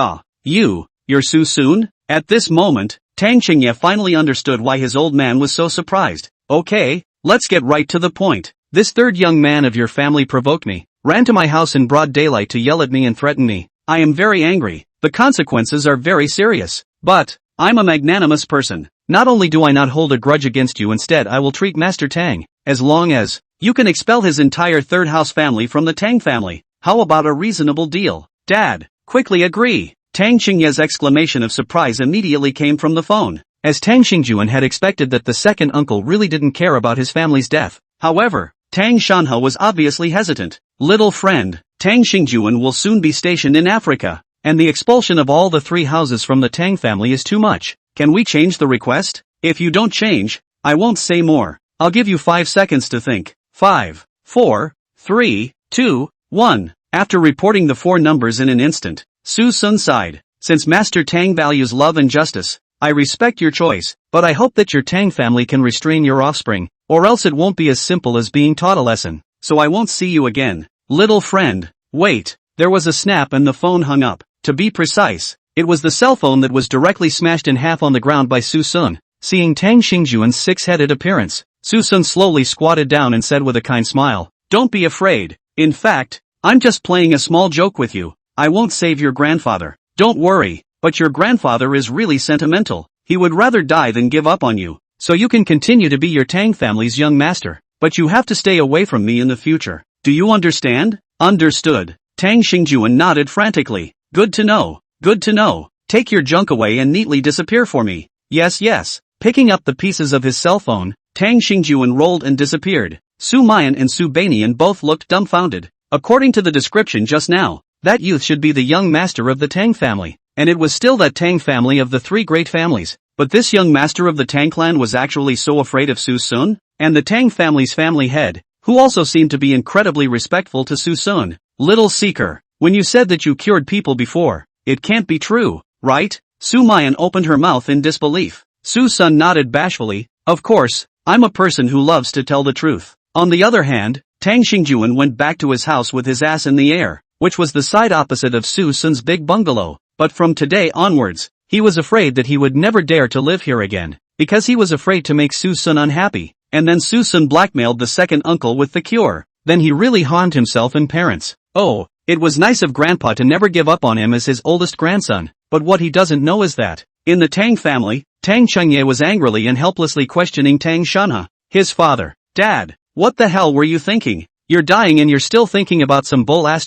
you're Suson? At this moment, Tang Xingye finally understood why his old man was so surprised. Okay, let's get right to the point. This third young man of your family provoked me, ran to my house in broad daylight to yell at me and threaten me. I am very angry. The consequences are very serious. But, I'm a magnanimous person. Not only do I not hold a grudge against you, instead I will treat Master Tang, as long as you can expel his entire third house family from the Tang family. How about a reasonable deal? Dad, quickly agree. Tang Xingye's exclamation of surprise immediately came from the phone, as Tang Xingjuan had expected that the second uncle really didn't care about his family's death. However, Tang Shanhe was obviously hesitant. Little friend, Tang Xingjuan will soon be stationed in Africa, and the expulsion of all the 3 houses from the Tang family is too much. Can we change the request? If you don't change, I won't say more. I'll give you 5 seconds to think. 5, 4, 3, 2, 1. After reporting the 4 numbers in an instant, Suson sighed. Since Master Tang values love and justice, I respect your choice, but I hope that your Tang family can restrain your offspring, or else it won't be as simple as being taught a lesson. So I won't see you again. Little friend. Wait. There was a snap and the phone hung up. To be precise, it was the cell phone that was directly smashed in half on the ground by Suson. Seeing Tang Xingjuan's 6-headed appearance, Suson slowly squatted down and said with a kind smile, "Don't be afraid. In fact, I'm just playing a small joke with you. I won't save your grandfather. Don't worry, but your grandfather is really sentimental. He would rather die than give up on you. So you can continue to be your Tang family's young master, but you have to stay away from me in the future. Do you understand?" Understood. Tang Xingjuan nodded frantically. Good to know. Good to know. Take your junk away and neatly disappear for me. Yes, yes. Picking up the pieces of his cell phone, Tang Xingjuan rolled and disappeared. Sumayan and Subanian both looked dumbfounded. According to the description just now, that youth should be the young master of the Tang family, and it was still that Tang family of the 3 great families. But this young master of the Tang clan was actually so afraid of Suson, and the Tang family's family head, who also seemed to be incredibly respectful to Suson. Little seeker, when you said that you cured people before, it can't be true, right? Sumayan opened her mouth in disbelief. Suson nodded bashfully. Of course, I'm a person who loves to tell the truth. On the other hand, Tang Xingjuan went back to his house with his ass in the air, which was the side opposite of Suson's big bungalow. But from today onwards, he was afraid that he would never dare to live here again, because he was afraid to make Suson unhappy. And then Suson blackmailed the second uncle with the cure. Then he really harmed himself and parents. Oh, it was nice of Grandpa to never give up on him as his oldest grandson, but what he doesn't know is that, in the Tang family, Tang Chengye was angrily and helplessly questioning Tang Shanhe, his father. Dad, what the hell were you thinking? You're dying and you're still thinking about some bull *****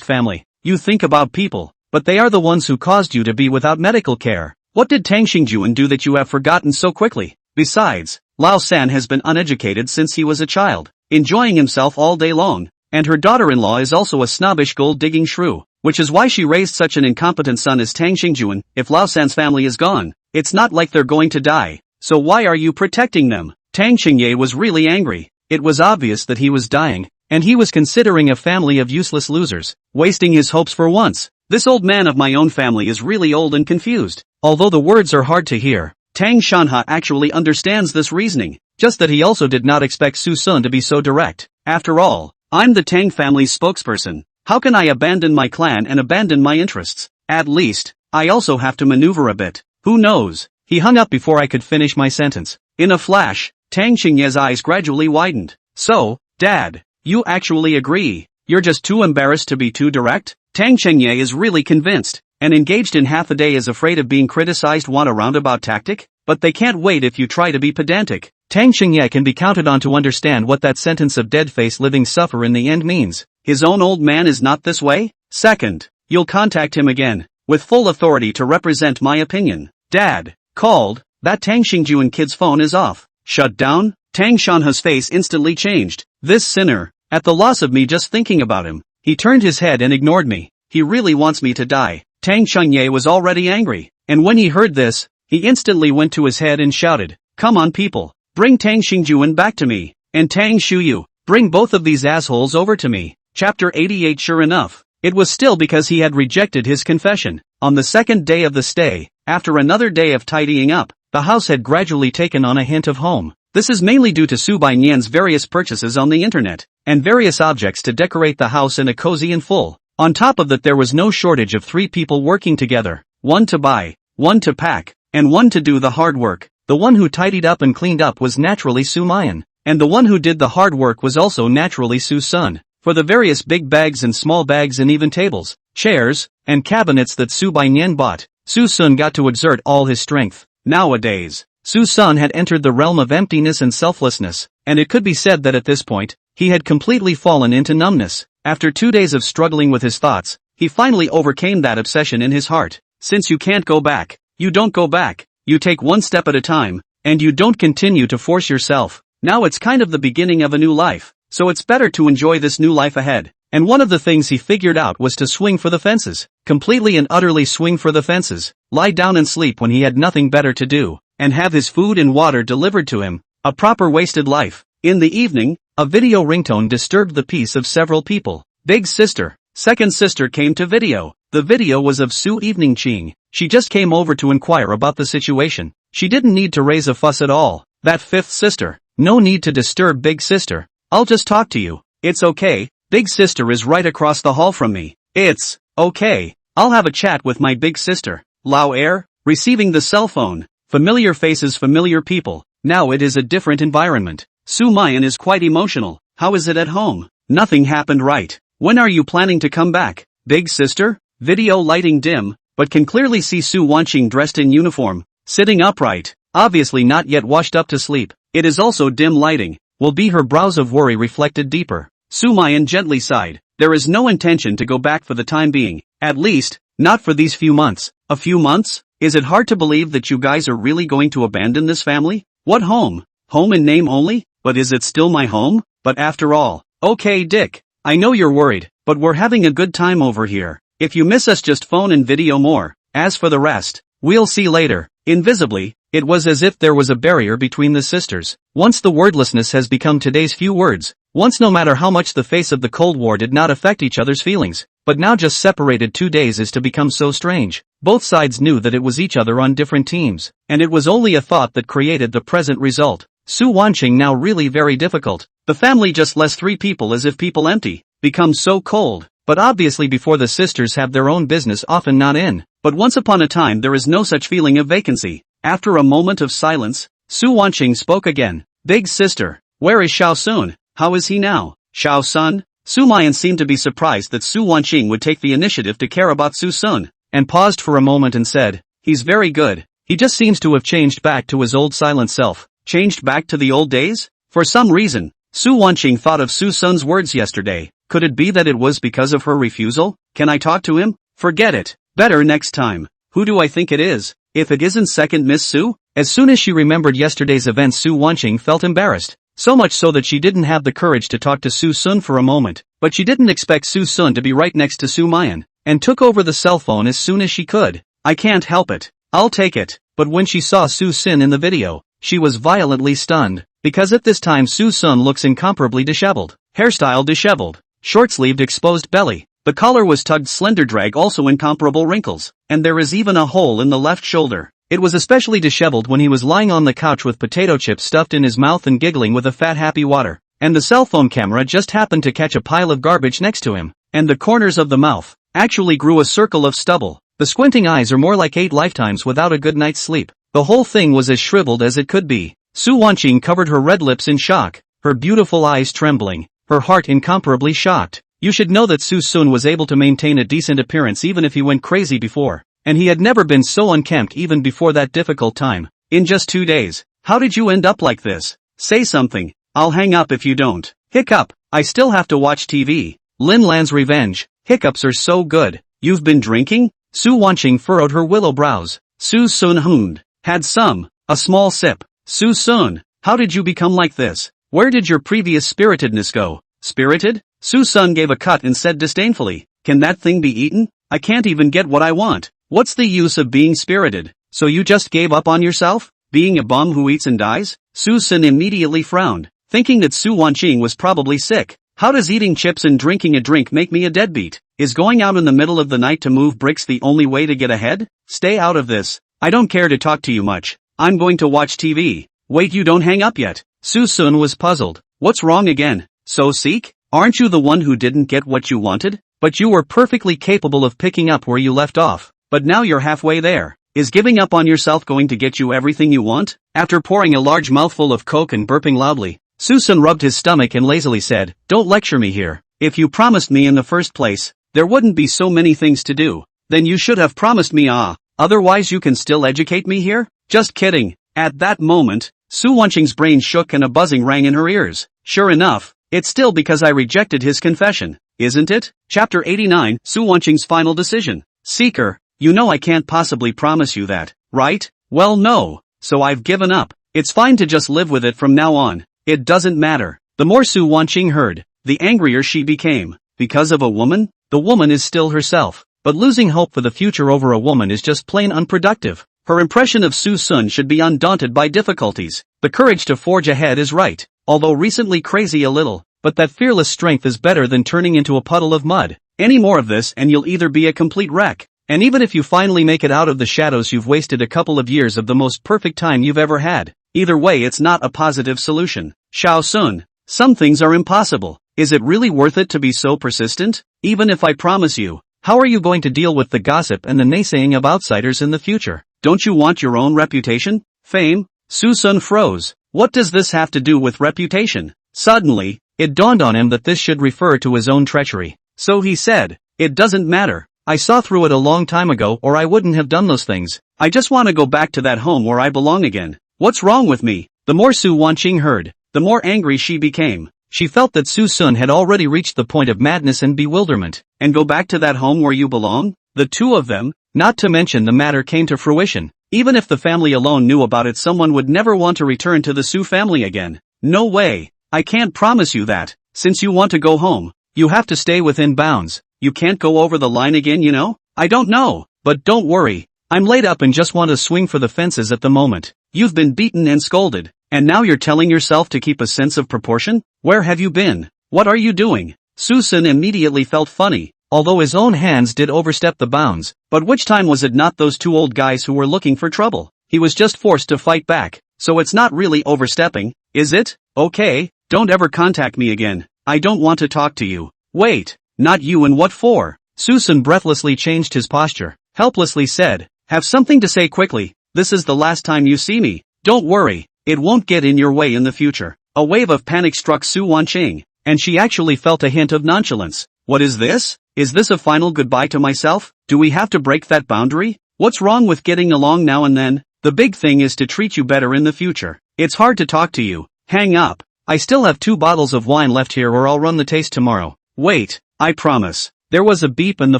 family. You think about people, but they are the ones who caused you to be without medical care. What did Tang Xingjuan do that you have forgotten so quickly? Besides, Lao San has been uneducated since he was a child, enjoying himself all day long, and her daughter-in-law is also a snobbish gold-digging shrew, which is why she raised such an incompetent son as Tang Xingjuan. If Lao San's family is gone, it's not like they're going to die, so why are you protecting them? Tang Xingye was really angry. It was obvious that he was dying, and he was considering a family of useless losers, wasting his hopes for once. This old man of my own family is really old and confused. Although the words are hard to hear, Tang Shanhe actually understands this reasoning, just that he also did not expect Suson to be so direct. After all, I'm the Tang family's spokesperson. How can I abandon my clan and abandon my interests? At least, I also have to maneuver a bit. Who knows? He hung up before I could finish my sentence. In a flash, Tang Xingye's eyes gradually widened. So, Dad, you actually agree? You're just too embarrassed to be too direct? Tang Xingye is really convinced, and engaged in half a day is afraid of being criticized. Want a roundabout tactic? But they can't wait if you try to be pedantic. Tang Xingye can be counted on to understand what that sentence of dead-face living suffer in the end means. His own old man is not this way? Second, you'll contact him again, with full authority to represent my opinion. Dad, called, that Tang Xingjuan kid's phone is off. Shut down? Tang Shanhe's face instantly changed. This sinner, at the loss of me just thinking about him. He turned his head and ignored me. He really wants me to die. Tang Chengye was already angry, and when he heard this, he instantly went to his head and shouted, "Come on people, bring Tang Xingjuan back to me, and Tang Shuyu, bring both of these assholes over to me." Chapter 88. Sure enough, it was still because he had rejected his confession. On the second day of the stay, after another day of tidying up, the house had gradually taken on a hint of home. This is mainly due to Subainyan's various purchases on the internet, and various objects to decorate the house in a cozy and full. On top of that, there was no shortage of 3 people working together, one to buy, one to pack, and one to do the hard work. The one who tidied up and cleaned up was naturally Sumayan, and the one who did the hard work was also naturally Suson. For the various big bags and small bags and even tables, chairs, and cabinets that Subayan bought, Suson got to exert all his strength. Nowadays, Suson had entered the realm of emptiness and selflessness, and it could be said that at this point, he had completely fallen into numbness. After 2 days of struggling with his thoughts, he finally overcame that obsession in his heart. Since you can't go back, you don't go back, you take one step at a time, and you don't continue to force yourself. Now it's kind of the beginning of a new life, so it's better to enjoy this new life ahead. And one of the things he figured out was to swing for the fences. Completely and utterly swing for the fences, lie down and sleep when he had nothing better to do, and have his food and water delivered to him. A proper wasted life. In the evening, a video ringtone disturbed the peace of several people. Big sister, second sister came to video. The video was of Su Evening Qing. She just came over to inquire about the situation. She didn't need to raise a fuss at all. That fifth sister, no need to disturb big sister. I'll just talk to you. It's okay, big sister is right across the hall from me. It's okay, I'll have a chat with my big sister. Lao Air, receiving the cell phone. Familiar faces, familiar people. Now it is a different environment. Sumayan is quite emotional. How is it at home? Nothing happened right. When are you planning to come back? Big sister? Video lighting dim, but can clearly see Su Wanqing dressed in uniform, sitting upright, obviously not yet washed up to sleep. It is also dim lighting, will be her brows of worry reflected deeper. Sumayan gently sighed. There is no intention to go back for the time being, at least, not for these few months. A few months? Is it hard to believe that you guys are really going to abandon this family? What home? Home in name only? But is it still my home? But after all, okay Dick, I know you're worried, but we're having a good time over here. If you miss us just phone and video more. As for the rest, we'll see later. Invisibly, it was as if there was a barrier between the sisters. Once the wordlessness has become today's few words. Once no matter how much the face of the Cold War did not affect each other's feelings. But now just separated 2 days is to become so strange. Both sides knew that it was each other on different teams. And it was only a thought that created the present result. Su Wanqing now really very difficult. The family just less 3 people as if people empty. Become so cold. But obviously before the sisters have their own business often not in. But once upon a time there is no such feeling of vacancy. After a moment of silence, Su Wanqing spoke again. Big sister, where is Xiao Sun? How is he now? Xiao Sun? Sumayan seemed to be surprised that Su Wanqing would take the initiative to care about Su Sun, and paused for a moment and said, he's very good. He just seems to have changed back to his old silent self. Changed back to the old days? For some reason, Su Wanqing thought of Su Sun's words yesterday. Could it be that it was because of her refusal? Can I talk to him? Forget it. Better next time. Who do I think it is? If it isn't second Miss Su? As soon as she remembered yesterday's events, Su Wanqing felt embarrassed. So much so that she didn't have the courage to talk to Su Sun for a moment. But she didn't expect Su Sun to be right next to Sumayan, and took over the cell phone as soon as she could. I can't help it. I'll take it. But when she saw Su Sin in the video, she was violently stunned. Because at this time Su Sun looks incomparably disheveled. Hairstyle disheveled. Short-sleeved exposed belly. The collar was tugged slender drag, also incomparable wrinkles. And there is even a hole in the left shoulder. It was especially disheveled when he was lying on the couch with potato chips stuffed in his mouth and giggling with a fat happy water. And the cell phone camera just happened to catch a pile of garbage next to him. And the corners of the mouth actually grew a circle of stubble. The squinting eyes are more like 8 lifetimes without a good night's sleep. The whole thing was as shriveled as it could be. Su Wanqing covered her red lips in shock, her beautiful eyes trembling, her heart incomparably shocked. You should know that Su Sun was able to maintain a decent appearance even if he went crazy before. And he had never been so unkempt even before that difficult time. In just 2 days. How did you end up like this? Say something. I'll hang up if you don't. Hiccup. I still have to watch TV. Lin Lan's Revenge. Hiccups are so good. You've been drinking? Su Wanqing furrowed her willow brows. Su Sun hummed. Had some. A small sip. Su Sun, how did you become like this? Where did your previous spiritedness go? Spirited? Su Sun gave a cut and said disdainfully, can that thing be eaten? I can't even get what I want. What's the use of being spirited? So you just gave up on yourself? Being a bum who eats and dies? Su Sun immediately frowned, thinking that Su Wanqing was probably sick. How does eating chips and drinking a drink make me a deadbeat? Is going out in the middle of the night to move bricks the only way to get ahead? Stay out of this. I don't care to talk to you much. I'm going to watch TV. Wait, you don't hang up yet. Su Sun was puzzled. What's wrong again? So seek? Aren't you the one who didn't get what you wanted? But you were perfectly capable of picking up where you left off. But now you're halfway there. Is giving up on yourself going to get you everything you want? After pouring a large mouthful of Coke and burping loudly, Suson rubbed his stomach and lazily said, don't lecture me here. If you promised me in the first place, there wouldn't be so many things to do. Then you should have promised me otherwise you can still educate me here? Just kidding. At that moment, Su Wanqing's brain shook and a buzzing rang in her ears. Sure enough, it's still because I rejected his confession, isn't it? Chapter 89, Su Wanqing's final decision. Seeker, you know I can't possibly promise you that, right? Well no, so I've given up. It's fine to just live with it from now on. It doesn't matter. The more Su Wanqing heard, the angrier she became. Because of a woman? The woman is still herself. But losing hope for the future over a woman is just plain unproductive. Her impression of Suson should be undaunted by difficulties. The courage to forge ahead is right, although recently crazy a little, but that fearless strength is better than turning into a puddle of mud. Any more of this and you'll either be a complete wreck, and even if you finally make it out of the shadows you've wasted a couple of years of the most perfect time you've ever had. Either way it's not a positive solution. Xiao Sun, some things are impossible. Is it really worth it to be so persistent? Even if I promise you, how are you going to deal with the gossip and the naysaying of outsiders in the future? Don't you want your own reputation? Fame? Suson froze. What does this have to do with reputation? Suddenly, it dawned on him that this should refer to his own treachery. So he said, it doesn't matter. I saw through it a long time ago or I wouldn't have done those things. I just want to go back to that home where I belong again. What's wrong with me? The more Su Wanqing heard, the more angry she became. She felt that Suson had already reached the point of madness and bewilderment. And go back to that home where you belong? The two of them? Not to mention the matter came to fruition. Even if the family alone knew about it, someone would never want to return to the Su family again. No way. I can't promise you that. Since you want to go home, you have to stay within bounds. You can't go over the line again, you know? I don't know, but don't worry. I'm laid up and just want to swing for the fences at the moment. You've been beaten and scolded, and now you're telling yourself to keep a sense of proportion? Where have you been? What are you doing? Suson immediately felt funny, although his own hands did overstep the bounds. But which time was it not those two old guys who were looking for trouble? He was just forced to fight back, so it's not really overstepping, is it? Okay, don't ever contact me again. I don't want to talk to you. Wait, not you, and what for? Suson breathlessly changed his posture, helplessly said, have something to say quickly. This is the last time you see me. Don't worry, it won't get in your way in the future. A wave of panic struck Su Wanqing, and she actually felt a hint of nonchalance. What is this? Is this a final goodbye to myself? Do we have to break that boundary? What's wrong with getting along now and then? The big thing is to treat you better in the future. It's hard to talk to you. Hang up. I still have 2 bottles of wine left here or I'll run the taste tomorrow. Wait, I promise. There was a beep and the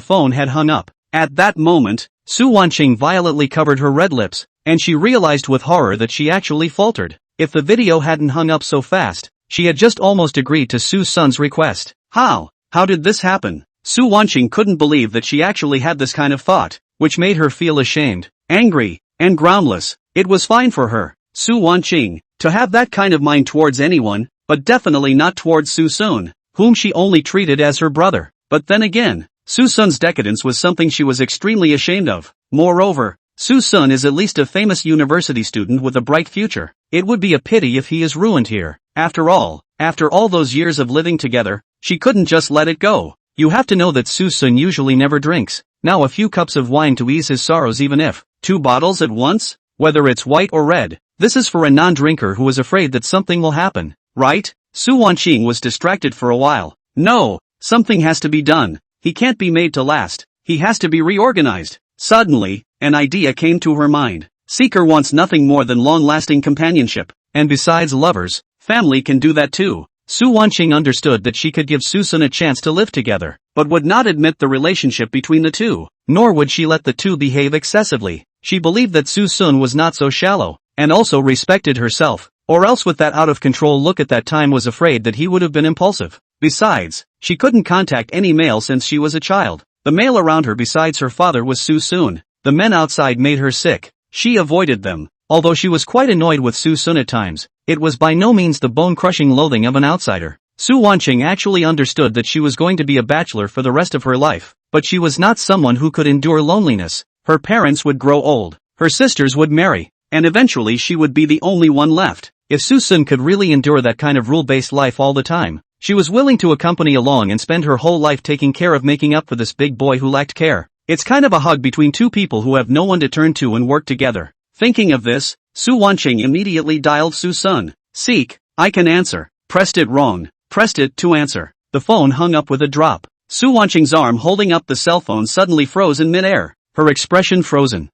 phone had hung up. At that moment, Su Wanqing violently covered her red lips, and she realized with horror that she actually faltered. If the video hadn't hung up so fast, she had just almost agreed to Su Sun's request. How did this happen? Su Wanqing couldn't believe that she actually had this kind of thought, which made her feel ashamed, angry, and groundless. It was fine for her, Su Wanqing, to have that kind of mind towards anyone, but definitely not towards Suson, whom she only treated as her brother. But then again, Suson's decadence was something she was extremely ashamed of. Moreover, Suson is at least a famous university student with a bright future. It would be a pity if he is ruined here. After all those years of living together, she couldn't just let it go. You have to know that Suson usually never drinks. Now a few cups of wine to ease his sorrows, even if 2 bottles at once? Whether it's white or red. This is for a non-drinker who is afraid that something will happen, right? Su Wanqing was distracted for a while. No, something has to be done. He can't be made to last. He has to be reorganized. Suddenly, an idea came to her mind. Seeker wants nothing more than long-lasting companionship. And besides lovers, family can do that too. Su Wanqing understood that she could give Suson a chance to live together, but would not admit the relationship between the two. Nor would she let the two behave excessively. She believed that Suson was not so shallow, and also respected herself, or else with that out-of-control look at that time was afraid that he would have been impulsive. Besides, she couldn't contact any male since she was a child. The male around her besides her father was Suson. The men outside made her sick. She avoided them. Although she was quite annoyed with Suson at times, it was by no means the bone-crushing loathing of an outsider. Su Wanqing actually understood that she was going to be a bachelor for the rest of her life, but she was not someone who could endure loneliness. Her parents would grow old, her sisters would marry, and eventually she would be the only one left. If Suson could really endure that kind of rule-based life all the time, she was willing to accompany along and spend her whole life taking care of making up for this big boy who lacked care. It's kind of a hug between two people who have no one to turn to and work together. Thinking of this, Su Wanqing immediately dialed Suson. Seek, I can answer. Pressed it wrong. Pressed it to answer. The phone hung up with a drop. Su Wanqing's arm holding up the cell phone suddenly froze in midair, her expression frozen.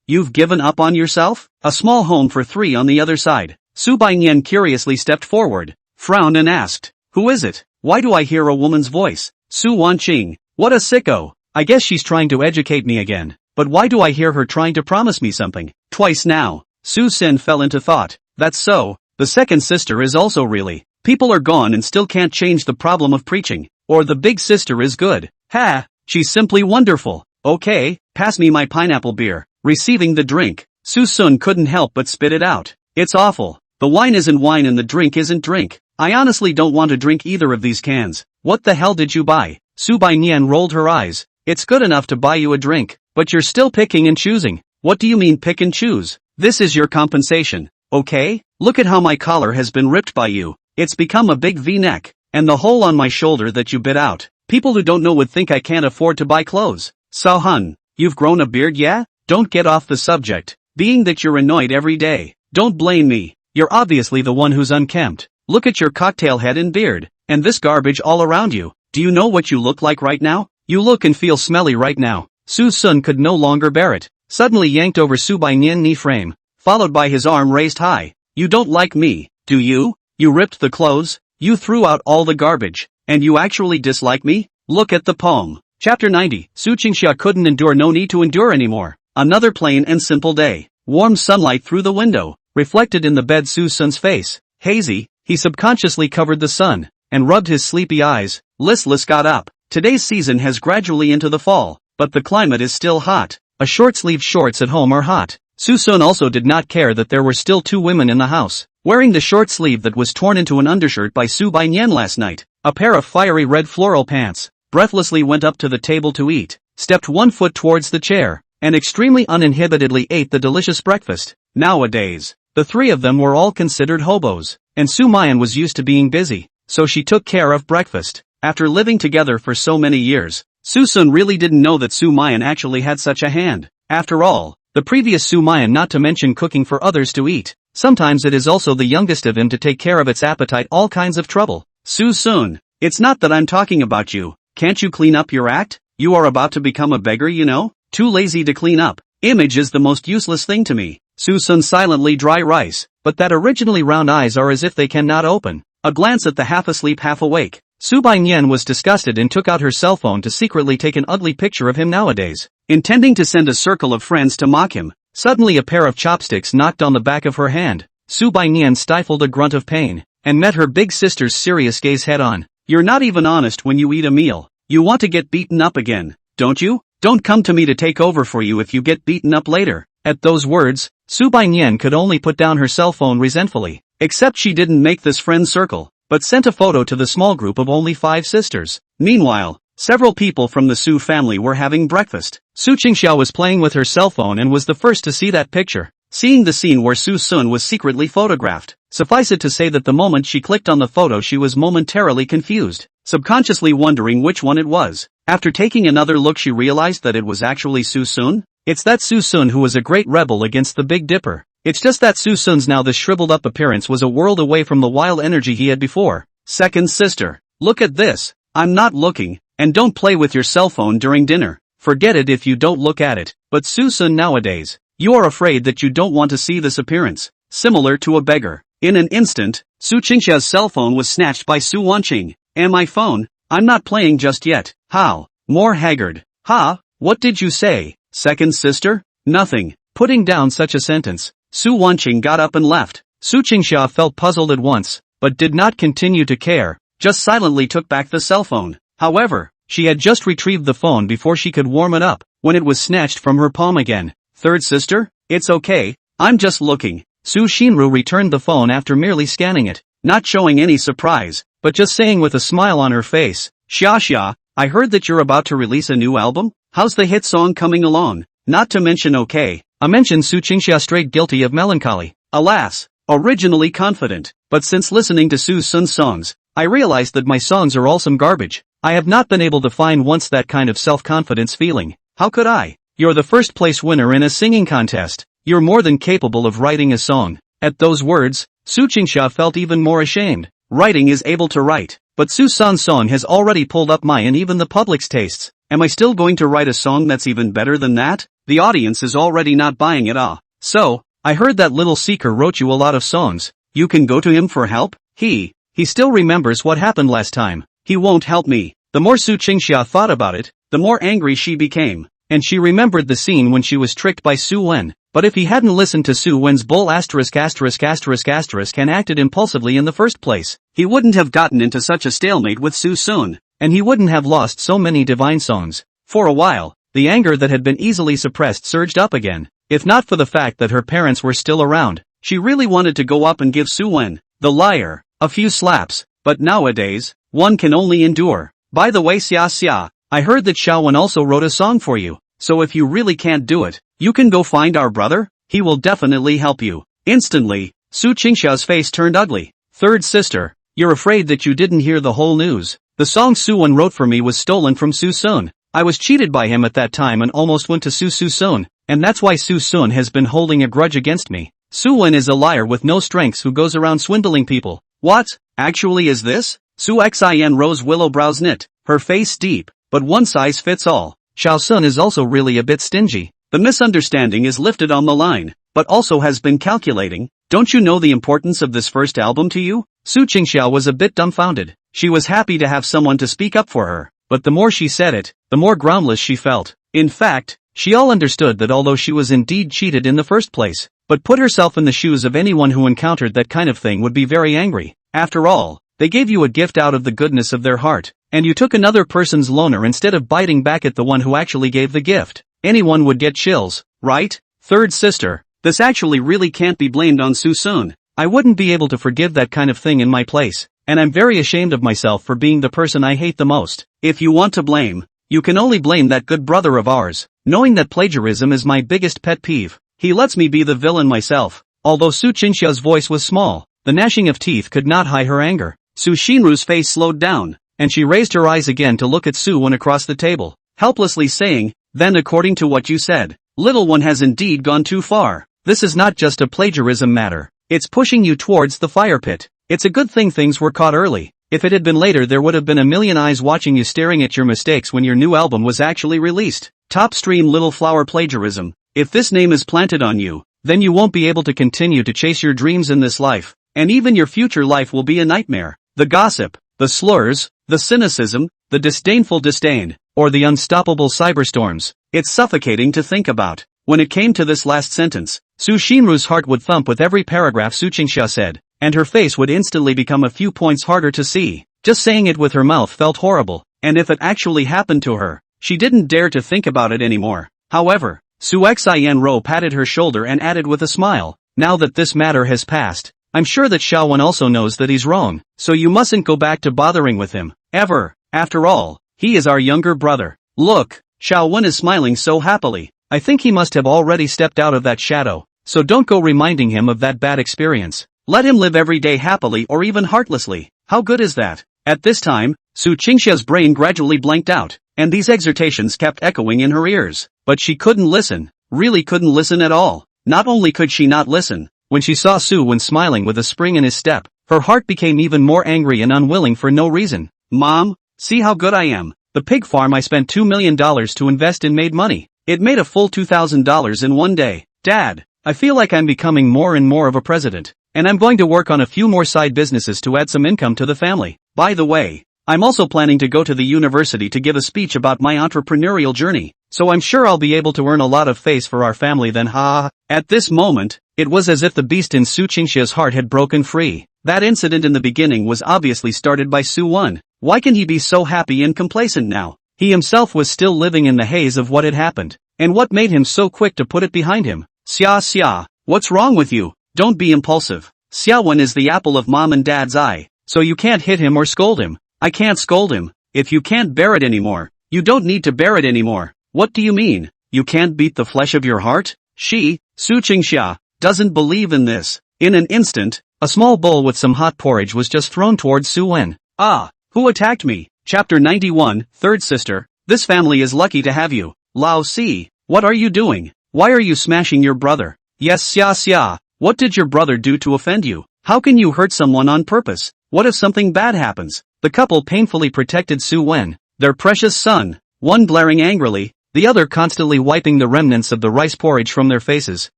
You've given up on yourself? A small home for 3 on the other side. Su Baiyan curiously stepped forward, frowned and asked, "Who is it? Why do I hear a woman's voice?" Su Wanqing. What a sicko. I guess she's trying to educate me again. But why do I hear her trying to promise me something? Twice now. Suson fell into thought. That's so. The second sister is also really. People are gone and still can't change the problem of preaching. Or the big sister is good. Ha! She's simply wonderful. Okay, pass me my pineapple beer. Receiving the drink, Suson couldn't help but spit it out. It's awful. The wine isn't wine and the drink isn't drink. I honestly don't want to drink either of these cans. What the hell did you buy? Su Baiyan rolled her eyes. It's good enough to buy you a drink, but you're still picking and choosing. What do you mean pick and choose? This is your compensation, okay? Look at how my collar has been ripped by you. It's become a big V-neck, and the hole on my shoulder that you bit out. People who don't know would think I can't afford to buy clothes. Sao Hun, you've grown a beard, yeah? Don't get off the subject, being that you're annoyed every day. Don't blame me. You're obviously the one who's unkempt. Look at your cocktail head and beard, and this garbage all around you. Do you know what you look like right now? You look and feel smelly right now. Suson could no longer bear it. Suddenly yanked over Su Baiyan knee frame, followed by his arm raised high. You don't like me, do you? You ripped the clothes, you threw out all the garbage, and you actually dislike me? Look at the poem. Chapter 90. Su Qingxia couldn't endure, no need to endure anymore. Another plain and simple day. Warm sunlight through the window, reflected in the bed. Suson's face, hazy, he subconsciously covered the sun, and rubbed his sleepy eyes. Listless got up. Today's season has gradually into the fall, but the climate is still hot. A short-sleeved shorts at home are hot. Suson also did not care that there were still 2 women in the house, wearing the short sleeve that was torn into an undershirt by Su Baiyan last night. A pair of fiery red floral pants. Breathlessly went up to the table to eat, stepped 1 foot towards the chair, and extremely uninhibitedly ate the delicious breakfast. Nowadays, the 3 of them were all considered hobos, and Sumayan was used to being busy, so she took care of breakfast. After living together for so many years, Suson really didn't know that Sumayan actually had such a hand. After all, the previous Sumayan, not to mention cooking for others to eat, sometimes it is also the youngest of him to take care of its appetite. All kinds of trouble. Suson, it's not that I'm talking about you. Can't you clean up your act? You are about to become a beggar, you know? Too lazy to clean up. Image is the most useless thing to me. Suson silently dry rice, but that originally round eyes are as if they cannot open. A glance at the half-asleep half-awake. Su Baiyan was disgusted and took out her cell phone to secretly take an ugly picture of him nowadays, intending to send a circle of friends to mock him. Suddenly a pair of chopsticks knocked on the back of her hand. Su Baiyan stifled a grunt of pain, and met her big sister's serious gaze head-on. You're not even honest when you eat a meal. You want to get beaten up again, don't you? Don't come to me to take over for you if you get beaten up later. At those words, Su Baiyan could only put down her cell phone resentfully. Except she didn't make this friend circle, but sent a photo to the small group of only 5 sisters. Meanwhile, several people from the Su family were having breakfast. Su Qingxia was playing with her cell phone and was the first to see that picture. Seeing the scene where Suson was secretly photographed, suffice it to say that the moment she clicked on the photo she was momentarily confused, subconsciously wondering which one it was. After taking another look she realized that it was actually Suson. It's that Suson who was a great rebel against the Big Dipper. It's just that Suson's now this shriveled up appearance was a world away from the wild energy he had before. Second sister, look at this. I'm not looking, and don't play with your cell phone during dinner. Forget it if you don't look at it. But Suson, nowadays, you are afraid that you don't want to see this appearance, similar to a beggar. In an instant, Su Qingxia's cell phone was snatched by Su Wanqing. And my phone? I'm not playing just yet. How? More haggard. Ha? What did you say? Second sister? Nothing. Putting down such a sentence, Su Wanqing got up and left. Su Qingxia felt puzzled at once, but did not continue to care, just silently took back the cell phone. However, she had just retrieved the phone before she could warm it up, when it was snatched from her palm again. Third sister? It's okay, I'm just looking. Su Xinru returned the phone after merely scanning it, not showing any surprise, but just saying with a smile on her face, Xia, I heard that you're about to release a new album? How's the hit song coming along? Not to mention okay. I mentioned Su Qingxia straight guilty of melancholy. Alas, originally confident, but since listening to Su Sun's songs, I realized that my songs are all some garbage. I have not been able to find once that kind of self-confidence feeling. How could I? You're the first place winner in a singing contest. You're more than capable of writing a song. At those words, Su Qingxia felt even more ashamed. Writing is able to write, but Suson's song has already pulled up my and even the public's tastes. Am I still going to write a song that's even better than that? The audience is already not buying it. So, I heard that little seeker wrote you a lot of songs. You can go to him for help? He still remembers what happened last time. He won't help me. The more Su Qingxia thought about it, the more angry she became. And she remembered the scene when she was tricked by Suen. But if he hadn't listened to Suen's bull **** and acted impulsively in the first place, he wouldn't have gotten into such a stalemate with Suson, and he wouldn't have lost so many divine songs. For a while, the anger that had been easily suppressed surged up again. If not for the fact that her parents were still around, she really wanted to go up and give Suen, the liar, a few slaps. But nowadays, one can only endure. By the way, Xia, I heard that Xiaowen also wrote a song for you, so if you really can't do it, you can go find our brother, he will definitely help you. Instantly, Su Qingxia's face turned ugly. Third sister, you're afraid that you didn't hear the whole news. The song Suen wrote for me was stolen from Suson. I was cheated by him at that time and almost went to Suson, and that's why Suson has been holding a grudge against me. Suen is a liar with no strengths who goes around swindling people. What? Actually is this? Su Xian rose Willowbrow's knit, her face deep, but one size fits all. Xiaosun is also really a bit stingy. The misunderstanding is lifted on the line, but also has been calculating. Don't you know the importance of this first album to you? Su Qingxia was a bit dumbfounded. She was happy to have someone to speak up for her, but the more she said it, the more groundless she felt. In fact, she all understood that although she was indeed cheated in the first place, but put herself in the shoes of anyone who encountered that kind of thing would be very angry. After all, they gave you a gift out of the goodness of their heart, and you took another person's loaner instead of biting back at the one who actually gave the gift. Anyone would get chills, right? Third sister, this actually really can't be blamed on Suson. I wouldn't be able to forgive that kind of thing in my place, and I'm very ashamed of myself for being the person I hate the most. If you want to blame, you can only blame that good brother of ours. Knowing that plagiarism is my biggest pet peeve, he lets me be the villain myself. Although Su Qingxia's voice was small, the gnashing of teeth could not hide her anger. Su Xinru's face slowed down, and she raised her eyes again to look at Suen across the table, helplessly saying, then according to what you said, little one has indeed gone too far. This is not just a plagiarism matter. It's pushing you towards the fire pit. It's a good thing things were caught early. If it had been later there would have been a million eyes watching you staring at your mistakes when your new album was actually released. Top stream little flower plagiarism. If this name is planted on you, then you won't be able to continue to chase your dreams in this life, and even your future life will be a nightmare. The gossip, the slurs, the cynicism, the disdainful disdain, or the unstoppable cyberstorms. It's suffocating to think about. When it came to this last sentence, Su Xinru's heart would thump with every paragraph Su Qingxia said, and her face would instantly become a few points harder to see. Just saying it with her mouth felt horrible, and if it actually happened to her, she didn't dare to think about it anymore. However, Su Xian patted her shoulder and added with a smile, now that this matter has passed, I'm sure that Xiaowen also knows that he's wrong, so you mustn't go back to bothering with him, ever. After all, he is our younger brother. Look, Xiaowen is smiling so happily. I think he must have already stepped out of that shadow, so don't go reminding him of that bad experience. Let him live every day happily or even heartlessly. How good is that? At this time, Su Qingxia's brain gradually blanked out, and these exhortations kept echoing in her ears. But she couldn't listen, really couldn't listen at all. Not only could she not listen, when she saw Suen smiling with a spring in his step, her heart became even more angry and unwilling for no reason. Mom, see how good I am. The pig farm I spent $2 million to invest in made money. It made a full $2,000 in one day. Dad, I feel like I'm becoming more and more of a president, and I'm going to work on a few more side businesses to add some income to the family. By the way, I'm also planning to go to the university to give a speech about my entrepreneurial journey, so I'm sure I'll be able to earn a lot of face for our family then. Ha. At this moment, it was as if the beast in Su Qingxia's heart had broken free. That incident in the beginning was obviously started by Suan. Why can he be so happy and complacent now? He himself was still living in the haze of what had happened, and what made him so quick to put it behind him. Xia, what's wrong with you? Don't be impulsive. Xiaowen is the apple of mom and dad's eye, so you can't hit him or scold him. I can't scold him. If you can't bear it anymore, you don't need to bear it anymore. What do you mean? You can't beat the flesh of your heart? Su Qingxia, doesn't believe in this. In an instant, a small bowl with some hot porridge was just thrown towards Suen. Ah, who attacked me? Chapter 91, Third Sister, this family is lucky to have you. Lao Si, what are you doing? Why are you smashing your brother? Yes, Xia, what did your brother do to offend you? How can you hurt someone on purpose? What if something bad happens? the couple painfully protected Suyen, their precious son, one glaring angrily, the other constantly wiping the remnants of the rice porridge from their faces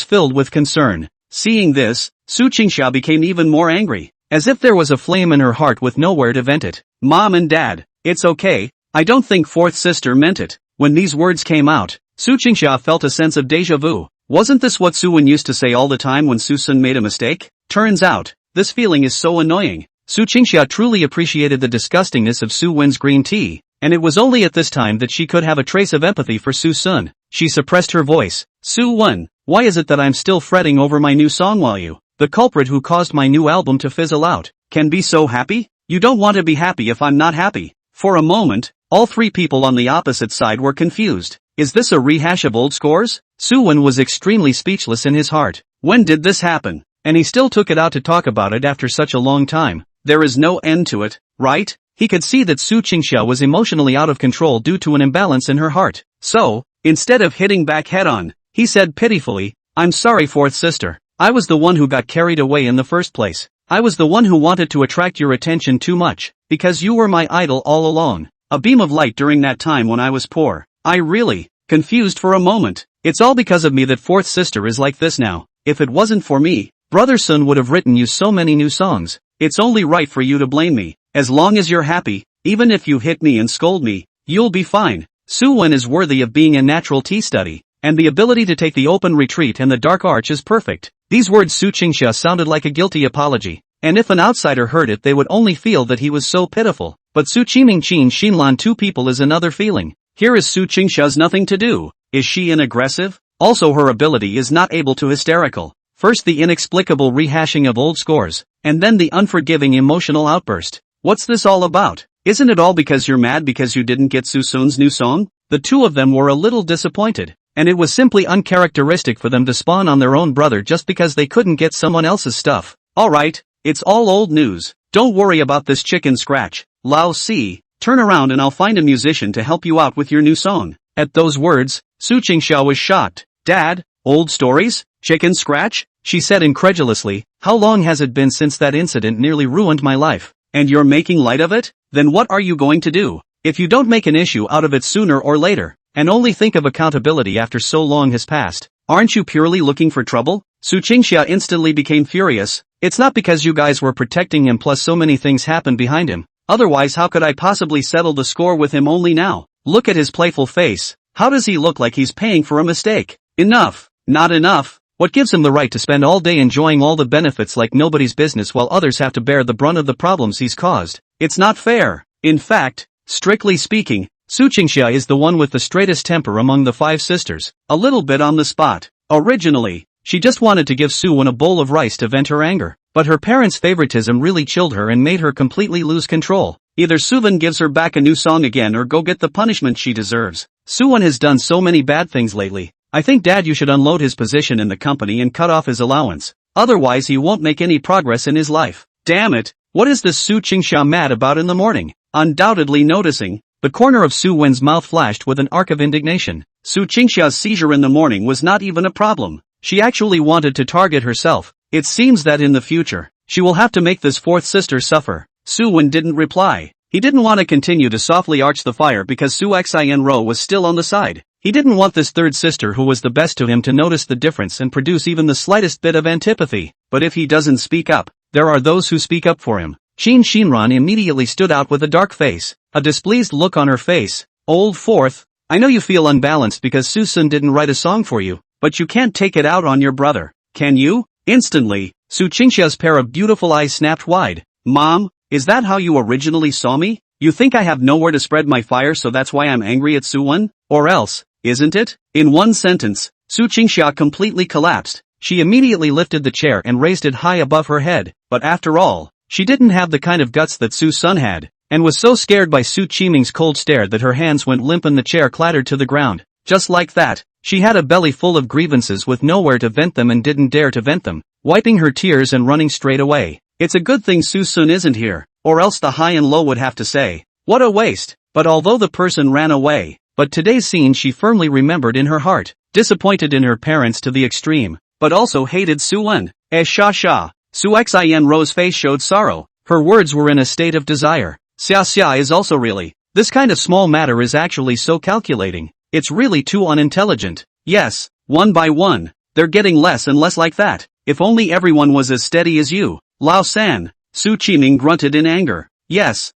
filled with concern. Seeing this, Su Qingsha became even more angry, as if there was a flame in her heart with nowhere to vent it. Mom and Dad, it's okay, I don't think fourth sister meant it. When these words came out, Su Qingsha felt a sense of déjà vu. Wasn't this what Suwen used to say all the time when Suson made a mistake? Turns out, this feeling is so annoying. Su Qingsha truly appreciated the disgustingness of Suwen's green tea, and it was only at this time that she could have a trace of empathy for Suson. She suppressed her voice. Suwen, why is it that I'm still fretting over my new song while you, the culprit who caused my new album to fizzle out, can be so happy? You don't want to be happy if I'm not happy. For a moment, all three people on the opposite side were confused. Is this a rehash of old scores? Suwen was extremely speechless in his heart. When did this happen? And he still took it out to talk about it after such a long time. There is no end to it, right? He could see that Su Qingsha was emotionally out of control due to an imbalance in her heart. So, instead of hitting back head-on, he said pitifully, I'm sorry fourth sister. I was the one who got carried away in the first place. I was the one who wanted to attract your attention too much, because you were my idol all along. A beam of light during that time when I was poor. I really, confused for a moment. It's all because of me that fourth sister is like this now. If it wasn't for me, Brother Sun would have written you so many new songs. It's only right for you to blame me. As long as you're happy, even if you hit me and scold me, you'll be fine. Suwen is worthy of being a natural tea study, and the ability to take the open retreat and the dark arch is perfect. These words Su Qingsha sounded like a guilty apology, and if an outsider heard it they would only feel that he was so pitiful. But Su Qiming Qin Xinlan two people is another feeling. Here is Su Qingsha's nothing to do. Is she an aggressive? Also her ability is not able to hysterical. First the inexplicable rehashing of old scores, and then the unforgiving emotional outburst. What's this all about? Isn't it all because you're mad because you didn't get Suson's new song? The two of them were a little disappointed, and it was simply uncharacteristic for them to spawn on their own brother just because they couldn't get someone else's stuff. Alright, it's all old news. Don't worry about this chicken scratch. Lao Si, turn around and I'll find a musician to help you out with your new song. At those words, Su Qingsha was shocked. Dad, old stories? Chicken scratch? She said incredulously, how long has it been since that incident nearly ruined my life? And you're making light of it? Then what are you going to do? If you don't make an issue out of it sooner or later, and only think of accountability after so long has passed, aren't you purely looking for trouble? Su Qingsha instantly became furious. It's not because you guys were protecting him plus so many things happened behind him. Otherwise how could I possibly settle the score with him only now? Look at his playful face. How does he look like he's paying for a mistake? Enough. Not enough. What gives him the right to spend all day enjoying all the benefits like nobody's business while others have to bear the brunt of the problems he's caused? It's not fair. In fact, strictly speaking, Su Qingsha is the one with the straightest temper among the five sisters. A little bit on the spot. Originally, she just wanted to give Suwen a bowl of rice to vent her anger, but her parents' favoritism really chilled her and made her completely lose control. Either Suwen gives her back a new song again or go get the punishment she deserves. Suwen has done so many bad things lately. I think Dad you should unload his position in the company and cut off his allowance. Otherwise he won't make any progress in his life. Damn it, what is this Su Qingsha mad about in the morning? Undoubtedly noticing, the corner of Su Wen's mouth flashed with an arc of indignation. Su Qingsha's seizure in the morning was not even a problem. She actually wanted to target herself. It seems that in the future, she will have to make this fourth sister suffer. Su Wen didn't reply. He didn't want to continue to softly arch the fire because Su Xin Ro was still on the side. He didn't want this third sister who was the best to him to notice the difference and produce even the slightest bit of antipathy. But if he doesn't speak up, there are those who speak up for him. Qin Shinran immediately stood out with a dark face, a displeased look on her face. Old fourth, I know you feel unbalanced because Suson didn't write a song for you, but you can't take it out on your brother, can you? Instantly, Su Qingsha's pair of beautiful eyes snapped wide. Mom, is that how you originally saw me? You think I have nowhere to spread my fire so that's why I'm angry at Suwen? Or else, isn't it? In one sentence, Su Qingsha completely collapsed. She immediately lifted the chair and raised it high above her head, but after all, she didn't have the kind of guts that Suson had, and was so scared by Su Qiming's cold stare that her hands went limp and the chair clattered to the ground. Just like that, she had a belly full of grievances with nowhere to vent them and didn't dare to vent them, wiping her tears and running straight away. It's a good thing Suson isn't here, or else the high and low would have to say, what a waste. But although the person ran away, but today's scene she firmly remembered in her heart, disappointed in her parents to the extreme, but also hated Suwen. Sha. Su Xin Ro's face showed sorrow. Her words were in a state of desire. Xia is also really. This kind of small matter is actually so calculating. It's really too unintelligent. Yes, one by one. They're getting less and less like that. If only everyone was as steady as you. Lao San. Su Qiming grunted in anger. Yes.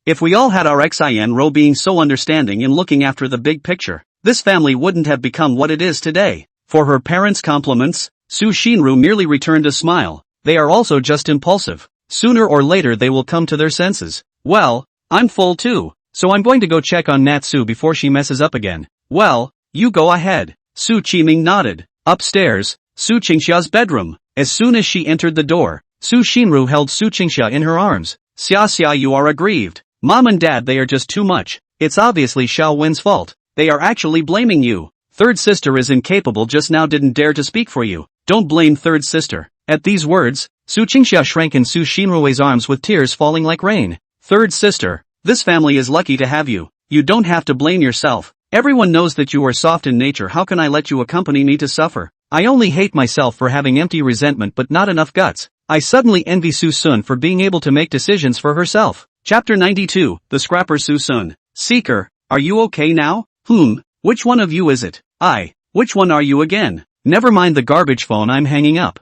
If we all had our Xin Ro being so understanding and looking after the big picture, this family wouldn't have become what it is today. For her parents' compliments, Su Xinru merely returned a smile. They are also just impulsive. Sooner or later they will come to their senses. Well, I'm full too, so I'm going to go check on Natsu before she messes up again. Well, you go ahead. Su Qiming nodded. Upstairs, Su Qingxia's bedroom. As soon as she entered the door, Su Xinru held Su Qingxia in her arms. Xia, you are aggrieved. Mom and Dad, they are just too much. It's obviously Xiao Wen's fault. They are actually blaming you. Third sister is incapable, just now didn't dare to speak for you. Don't blame third sister. At these words, Su Qingxia shrank in Su Xinru's arms with tears falling like rain. Third sister, this family is lucky to have you. You don't have to blame yourself. Everyone knows that you are soft in nature. How can I let you accompany me to suffer? I only hate myself for having empty resentment but not enough guts. I suddenly envy Suson for being able to make decisions for herself. Chapter 92, The Scrapper Suson. Seeker, are you okay now? Which one of you is it? Which one are you again? Never mind the garbage phone, I'm hanging up.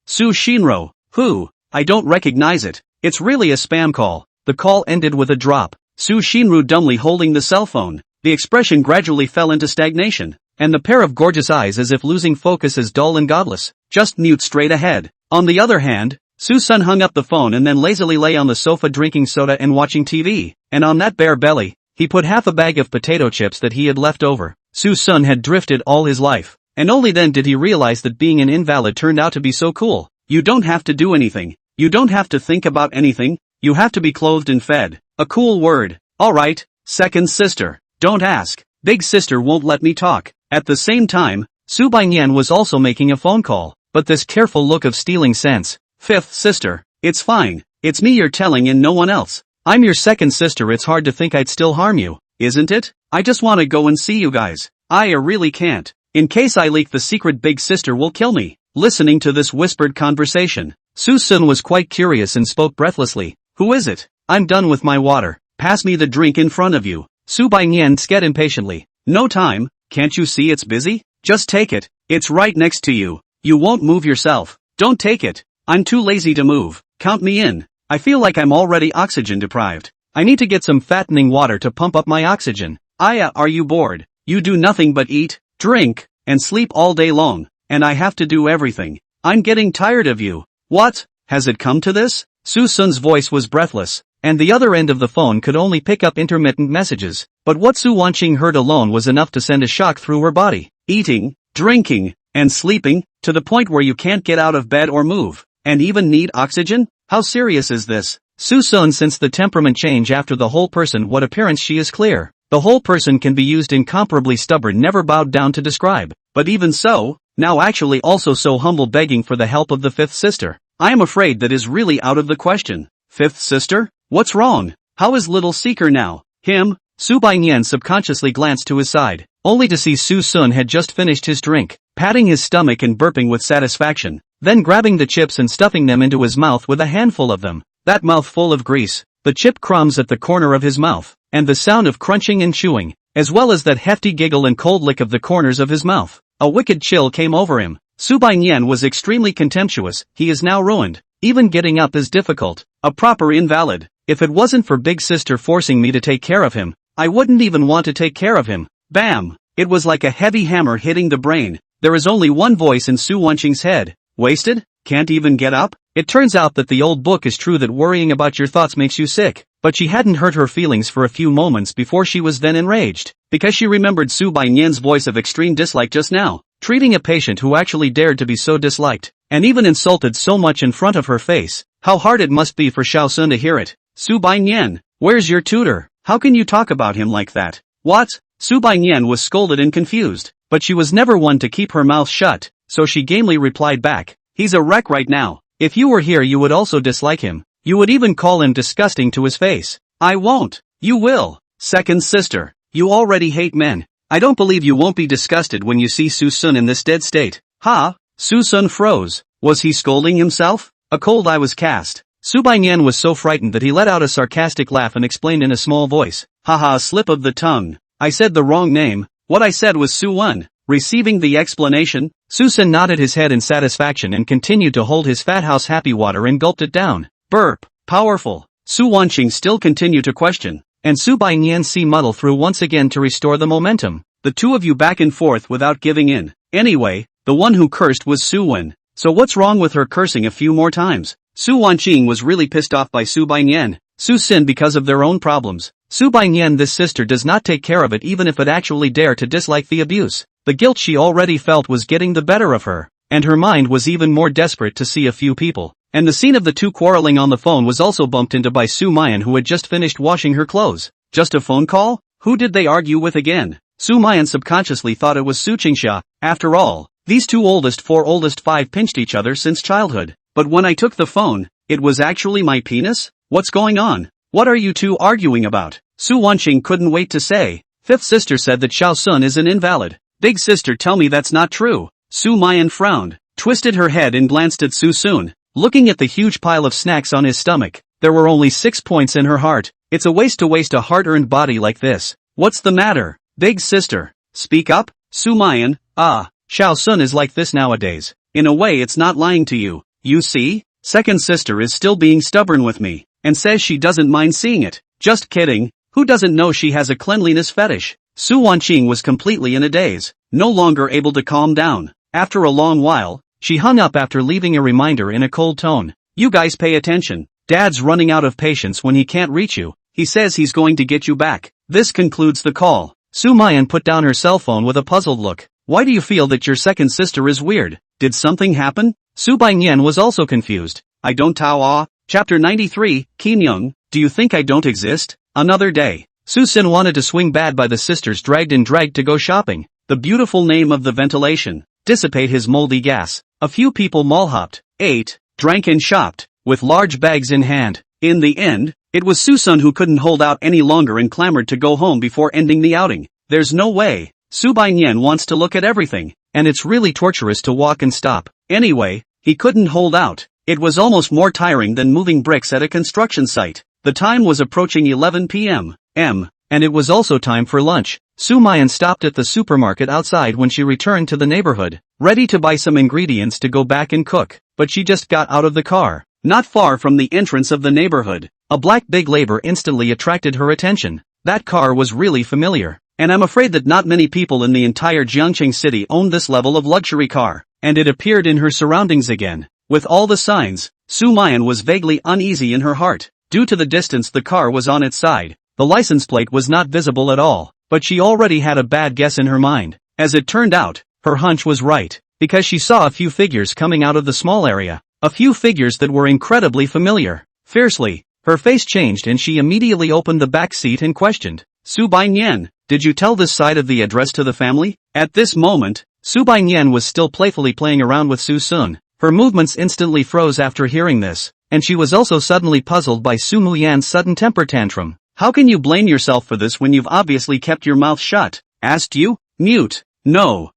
Su Xinru. Who? I don't recognize it. It's really a spam call. The call ended with a drop. Su Xinru dumbly holding the cell phone. The expression gradually fell into stagnation, and the pair of gorgeous eyes as if losing focus as dull and godless. Just mute straight ahead. On the other hand, Suson hung up the phone and then lazily lay on the sofa drinking soda and watching TV, and on that bare belly, he put half a bag of potato chips that he had left over. Suson had drifted all his life, and only then did he realize that being an invalid turned out to be so cool. You don't have to do anything. You don't have to think about anything. You have to be clothed and fed. A cool word. Alright, second sister. Don't ask. Big sister won't let me talk. At the same time, Su Baiyan was also making a phone call, but this careful look of stealing sense. Fifth sister. It's fine. It's me you're telling and no one else. I'm your second sister. It's hard to think I'd still harm you, isn't it? I just want to go and see you guys. I really can't. In case I leak the secret, big sister will kill me. Listening to this whispered conversation, Susun was quite curious and spoke breathlessly. Who is it? I'm done with my water. Pass me the drink in front of you. Su Baiyan scared impatiently. No time. Can't you see it's busy? Just take it. It's right next to you. You won't move yourself. Don't take it. I'm too lazy to move. Count me in. I feel like I'm already oxygen deprived. I need to get some fattening water to pump up my oxygen. Are you bored? You do nothing but eat, drink, and sleep all day long, and I have to do everything. I'm getting tired of you. What? Has it come to this? Susun's voice was breathless, and the other end of the phone could only pick up intermittent messages, but what Su Wanqing heard alone was enough to send a shock through her body. Eating, drinking, and sleeping, to the point where you can't get out of bed or move, and even need oxygen? How serious is this? Susun sensed the temperament change after the whole person. What appearance she is clear. The whole person can be used incomparably stubborn, never bowed down to describe, but even so, now actually also so humble, begging for the help of the fifth sister. I am afraid that is really out of the question. Fifth sister? What's wrong? How is little Seeker now? Him? Su Baiyan subconsciously glanced to his side, only to see Susun had just finished his drink, patting his stomach and burping with satisfaction, then grabbing the chips and stuffing them into his mouth with a handful of them. That mouth full of grease, the chip crumbs at the corner of his mouth, and the sound of crunching and chewing, as well as that hefty giggle and cold lick of the corners of his mouth. A wicked chill came over him. Su Baiyan was extremely contemptuous. He is now ruined. Even getting up is difficult. A proper invalid. If it wasn't for big sister forcing me to take care of him, I wouldn't even want to take care of him. Bam! It was like a heavy hammer hitting the brain. There is only one voice in Su Wanqing's head. Wasted? Can't even get up? It turns out that the old book is true, that worrying about your thoughts makes you sick. But she hadn't hurt her feelings for a few moments before she was then enraged, because she remembered Su Baiyan's voice of extreme dislike just now, treating a patient who actually dared to be so disliked, and even insulted so much in front of her face. How hard it must be for Xiao Sun to hear it. Su Baiyan, where's your tutor? How can you talk about him like that? What? Su Baiyan was scolded and confused, but she was never one to keep her mouth shut, so she gamely replied back. He's a wreck right now. If you were here you would also dislike him. You would even call him disgusting to his face. I won't. You will. Second sister, you already hate men. I don't believe you won't be disgusted when you see Susun in this dead state. Ha? Susun froze. Was he scolding himself? A cold eye was cast. Subayan was so frightened that he let out a sarcastic laugh and explained in a small voice, haha, slip of the tongue. I said the wrong name. What I said was Suan. Receiving the explanation, Suson nodded his head in satisfaction and continued to hold his fat house happy water and gulped it down. Burp. Powerful. Su Wanqing still continued to question, and Su Baiyan muddle through once again to restore the momentum. The two of you back and forth without giving in. Anyway, the one who cursed was Suyen. So what's wrong with her cursing a few more times? Su Wanqing was really pissed off by Su Baiyan, Suson because of their own problems. Su Baiyan, this sister does not take care of it even if it actually dare to dislike the abuse. The guilt she already felt was getting the better of her, and her mind was even more desperate to see a few people. And the scene of the two quarreling on the phone was also bumped into by Sumayan, who had just finished washing her clothes. Just a phone call? Who did they argue with again? Sumayan subconsciously thought it was Su Qingsha. After all, these two oldest five pinched each other since childhood. But when I took the phone, it was actually my penis? What's going on? What are you two arguing about? Su Wanqing couldn't wait to say. Fifth sister said that Xiao Sun is an invalid. Big sister, tell me that's not true. Su Mayan frowned, twisted her head and glanced at Su Sun. Looking at the huge pile of snacks on his stomach, there were only 6 points in her heart. It's a waste to waste a hard-earned body like this. What's the matter? Big sister. Speak up? Su Mayan, Xiao Sun is like this nowadays. In a way it's not lying to you. You see? Second sister is still being stubborn with me, and says she doesn't mind seeing it. Just kidding. Who doesn't know she has a cleanliness fetish? Su Wanqing was completely in a daze, no longer able to calm down. After a long while, she hung up after leaving a reminder in a cold tone. You guys pay attention. Dad's running out of patience when he can't reach you. He says he's going to get you back. This concludes the call. Sumayan put down her cell phone with a puzzled look. Why do you feel that your second sister is weird? Did something happen? Su Baiyan was also confused. I don't tao. Chapter 93, Qiming, do you think I don't exist? Another day. Suson wanted to swing bad by the sisters dragged to go shopping. The beautiful name of the ventilation. Dissipate his moldy gas. A few people mall-hopped, ate, drank and shopped, with large bags in hand. In the end, it was Suson who couldn't hold out any longer and clamored to go home before ending the outing. There's no way. Su Baiyan wants to look at everything, and it's really torturous to walk and stop. Anyway, he couldn't hold out. It was almost more tiring than moving bricks at a construction site. The time was approaching 11 p.m. and it was also time for lunch. Sumayan stopped at the supermarket outside when she returned to the neighborhood, ready to buy some ingredients to go back and cook, but she just got out of the car. Not far from the entrance of the neighborhood, a black big labor instantly attracted her attention. That car was really familiar, and I'm afraid that not many people in the entire Jiangqing city owned this level of luxury car, and it appeared in her surroundings again. With all the signs, Sumayan was vaguely uneasy in her heart. Due to the distance the car was on its side, the license plate was not visible at all, but she already had a bad guess in her mind. As it turned out, her hunch was right, because she saw a few figures coming out of the small area, a few figures that were incredibly familiar. Fiercely, her face changed and she immediately opened the back seat and questioned, Su Baiyan, did you tell this side of the address to the family? At this moment, Su Baiyan was still playfully playing around with Su Sun. Her movements instantly froze after hearing this, and she was also suddenly puzzled by Su Muyan's sudden temper tantrum. How can you blame yourself for this when you've obviously kept your mouth shut? Asked you? Mute. No.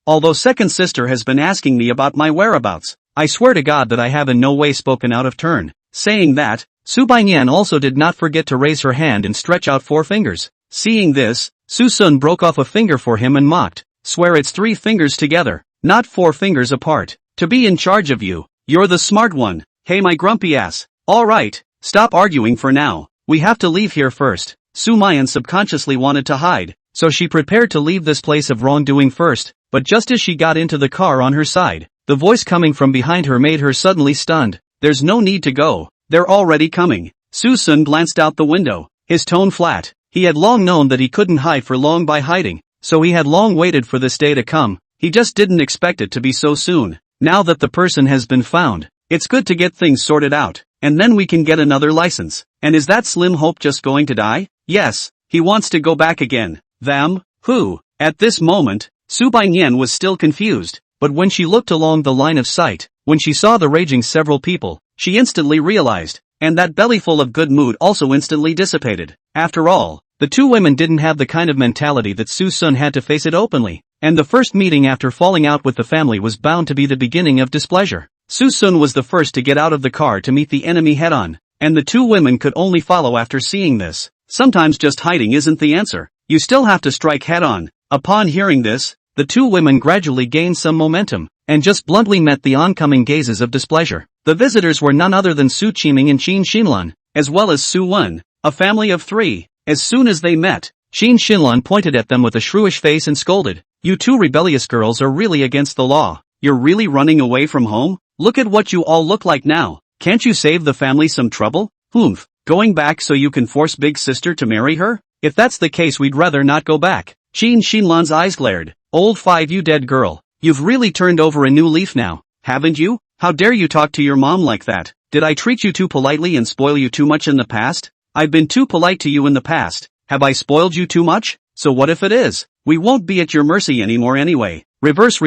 Although second sister has been asking me about my whereabouts, I swear to God that I have in no way spoken out of turn. Saying that, Su Baiyan also did not forget to raise her hand and stretch out 4 fingers. Seeing this, Su Sun broke off a finger for him and mocked, swear it's 3 fingers together, not 4 fingers apart. To be in charge of you. You're the smart one. Hey my grumpy ass. Alright, stop arguing for now. We have to leave here first. Sumayan subconsciously wanted to hide, so she prepared to leave this place of wrongdoing first, but just as she got into the car on her side, the voice coming from behind her made her suddenly stunned. There's no need to go. They're already coming. Suson glanced out the window, his tone flat. He had long known that he couldn't hide for long by hiding, so he had long waited for this day to come. He just didn't expect it to be so soon. Now that the person has been found, it's good to get things sorted out, and then we can get another license. And is that Slim Hope just going to die? Yes, he wants to go back again. Them? Who? At this moment, Su Baiyan was still confused, but when she looked along the line of sight, when she saw the raging several people, she instantly realized, and that bellyful of good mood also instantly dissipated. After all, the two women didn't have the kind of mentality that Su Sun had to face it openly. And the first meeting after falling out with the family was bound to be the beginning of displeasure. Suson was the first to get out of the car to meet the enemy head-on, and the two women could only follow after seeing this. Sometimes just hiding isn't the answer. You still have to strike head-on. Upon hearing this, the two women gradually gained some momentum, and just bluntly met the oncoming gazes of displeasure. The visitors were none other than Su Qiming and Qin Xinlan, as well as Suen, a family of three. As soon as they met, Qin Xinlan pointed at them with a shrewish face and scolded, "You two rebellious girls are really against the law. You're really running away from home? Look at what you all look like now. Can't you save the family some trouble? Going back so you can force big sister to marry her? If that's the case, we'd rather not go back." Qin Xinlan's eyes glared. "Old five, you dead girl. You've really turned over a new leaf now, haven't you? How dare you talk to your mom like that? Did I treat you too politely and spoil you too much in the past? I've been too polite to you in the past. Have I spoiled you too much? So what if it is? We won't be at your mercy anymore anyway. Reverse.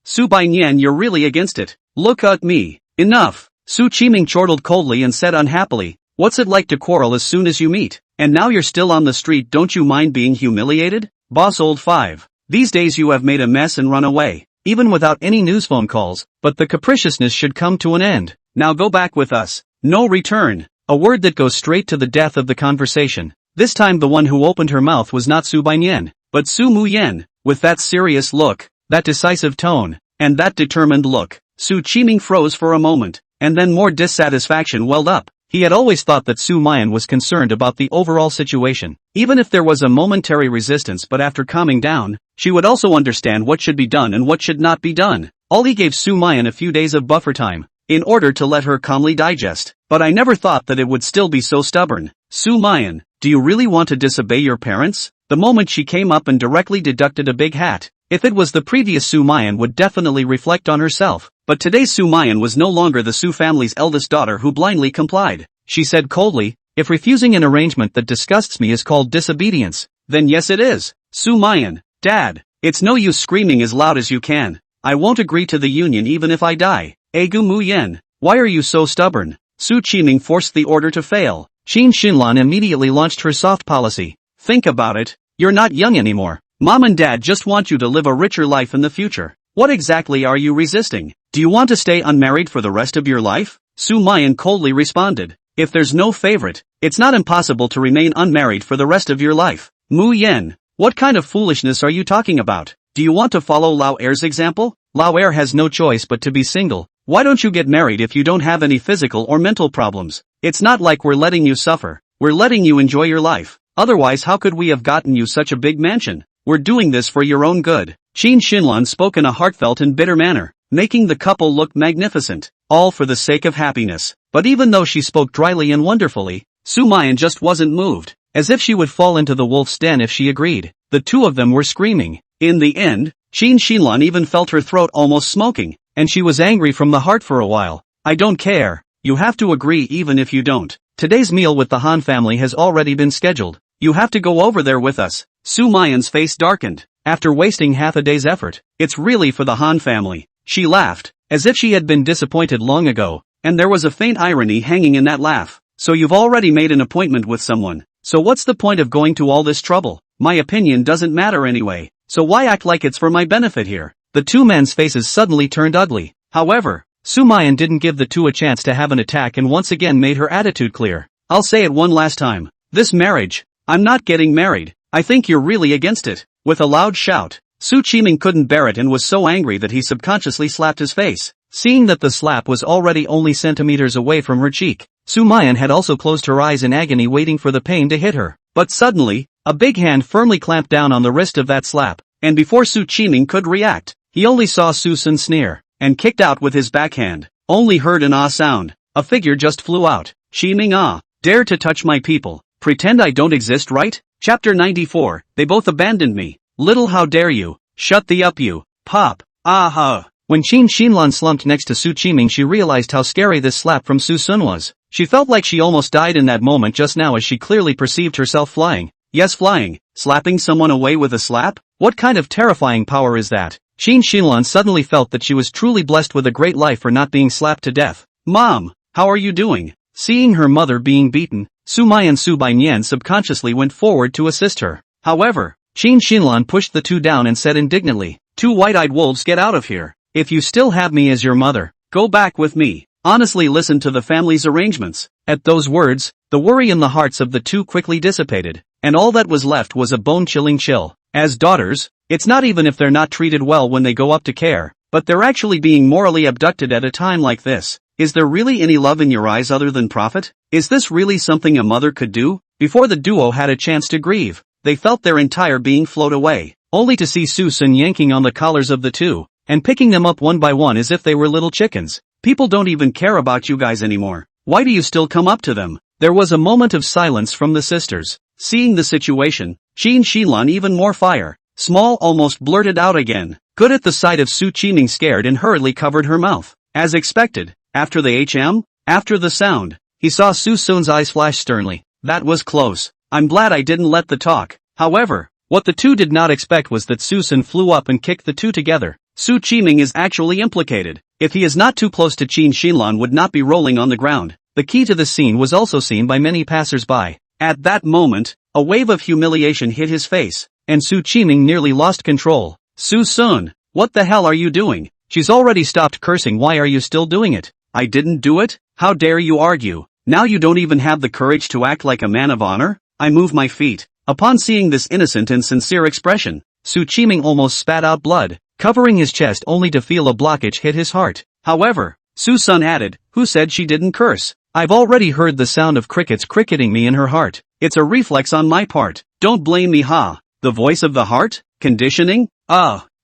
Su Baiyan, you're really against it. Look at me. Enough." Su Qiming chortled coldly and said unhappily, "What's it like to quarrel as soon as you meet? And now you're still on the street, don't you mind being humiliated? Boss old five. These days you have made a mess and run away, even without any news phone calls, but the capriciousness should come to an end. Now go back with us. No return." A word that goes straight to the death of the conversation. This time the one who opened her mouth was not Su Baiyan, but Su Muyan. With that serious look, that decisive tone, and that determined look, Su Qiming froze for a moment, and then more dissatisfaction welled up. He had always thought that Sumayan was concerned about the overall situation, even if there was a momentary resistance, but after calming down, she would also understand what should be done and what should not be done. All he gave Sumayan a few days of buffer time, in order to let her calmly digest. "But I never thought that it would still be so stubborn. Sumayan, do you really want to disobey your parents?" The moment she came up and directly deducted a big hat. If it was the previous Sumayan would definitely reflect on herself, but today's Sumayan was no longer the Su family's eldest daughter who blindly complied. She said coldly, "If refusing an arrangement that disgusts me is called disobedience, then yes it is. Sumayan, Dad, it's no use screaming as loud as you can. I won't agree to the union even if I die. Egu Muyen, why are you so stubborn?" Su Qiming forced the order to fail. Qin Xinlan immediately launched her soft policy. "Think about it. You're not young anymore. Mom and Dad just want you to live a richer life in the future. What exactly are you resisting? Do you want to stay unmarried for the rest of your life?" Sumayan coldly responded, "If there's no favorite, it's not impossible to remain unmarried for the rest of your life." Mu Yen, what kind of foolishness are you talking about? Do you want to follow Lao Er's example? Lao Er has no choice but to be single. Why don't you get married if you don't have any physical or mental problems? It's not like we're letting you suffer. We're letting you enjoy your life. Otherwise how could we have gotten you such a big mansion? We're doing this for your own good. Qin Xinlan spoke in a heartfelt and bitter manner, making the couple look magnificent, all for the sake of happiness. But even though she spoke dryly and wonderfully, Sumayan just wasn't moved, as if she would fall into the wolf's den if she agreed. The two of them were screaming. In the end, Qin Xinlan even felt her throat almost smoking, and she was angry from the heart for a while. "I don't care. You have to agree even if you don't. Today's meal with the Han family has already been scheduled. You have to go over there with us." Sumayan's face darkened. After wasting half a day's effort, "It's really for the Han family." She laughed, as if she had been disappointed long ago, and there was a faint irony hanging in that laugh. "So you've already made an appointment with someone. So what's the point of going to all this trouble? My opinion doesn't matter anyway, so why act like it's for my benefit here?" The two men's faces suddenly turned ugly. However, Sumayan didn't give the two a chance to have an attack and once again made her attitude clear. "I'll say it one last time. This marriage, I'm not getting married. I think you're really against it." With a loud shout, Su Qiming couldn't bear it and was so angry that he subconsciously slapped his face. Seeing that the slap was already only centimeters away from her cheek, Sumayan had also closed her eyes in agony waiting for the pain to hit her. But suddenly, a big hand firmly clamped down on the wrist of that slap, and before Su Qiming could react, he only saw Suson sneer, and kicked out with his backhand. Only heard an ah sound. A figure just flew out. "Qiming ah, dare to touch my people. Pretend I don't exist, right?" Chapter 94, They both abandoned me. "Little how dare you. Shut the up you. Pop. Aha." When Qin Xinlan slumped next to Su Qiming, she realized how scary this slap from Suson was. She felt like she almost died in that moment just now as she clearly perceived herself flying. Yes, flying. Slapping someone away with a slap? What kind of terrifying power is that? Qin Xinlan suddenly felt that she was truly blessed with a great life for not being slapped to death. "Mom, how are you doing?" Seeing her mother being beaten, Sumayan Su Baiyan subconsciously went forward to assist her. However, Qin Xinlan pushed the two down and said indignantly, "Two white-eyed wolves, get out of here. If you still have me as your mother, Go back with me. Honestly listen to the family's arrangements. At those words, the worry in the hearts of the two quickly dissipated, and all that was left was a bone-chilling chill. As daughters, it's not even if they're not treated well when they go up to care, but they're actually being morally abducted at a time like this. Is there really any love in your eyes other than profit? Is this really something a mother could do? Before the duo had a chance to grieve, they felt their entire being float away, only to see Susan yanking on the collars of the two, and picking them up one by one as if they were little chickens. People don't even care about you guys anymore. Why do you still come up to them? There was a moment of silence from the sisters. Seeing the situation, Qiming even more fire. Small almost blurted out again. Good at the sight of Qiming scared and hurriedly covered her mouth. As expected, after the after the sound, he saw Suson's eyes flash sternly. That was close. I'm glad I didn't let the talk. However, what the two did not expect was that Suson flew up and kicked the two together. Qiming is actually implicated. If he is not too close to Qin would not be rolling on the ground. The key to the scene was also seen by many passers-by. At that moment, a wave of humiliation hit his face, and Qiming nearly lost control. Suson, what the hell are you doing? She's already stopped cursing. Why are you still doing it? I didn't do it? How dare you argue? Now you don't even have the courage to act like a man of honor? I move my feet. Upon seeing this innocent and sincere expression, Qiming almost spat out blood, covering his chest only to feel a blockage hit his heart. However, Suson added, who said she didn't curse? I've already heard the sound of crickets cricketing me in her heart. It's a reflex on my part. Don't blame me, ha. The voice of the heart? Conditioning?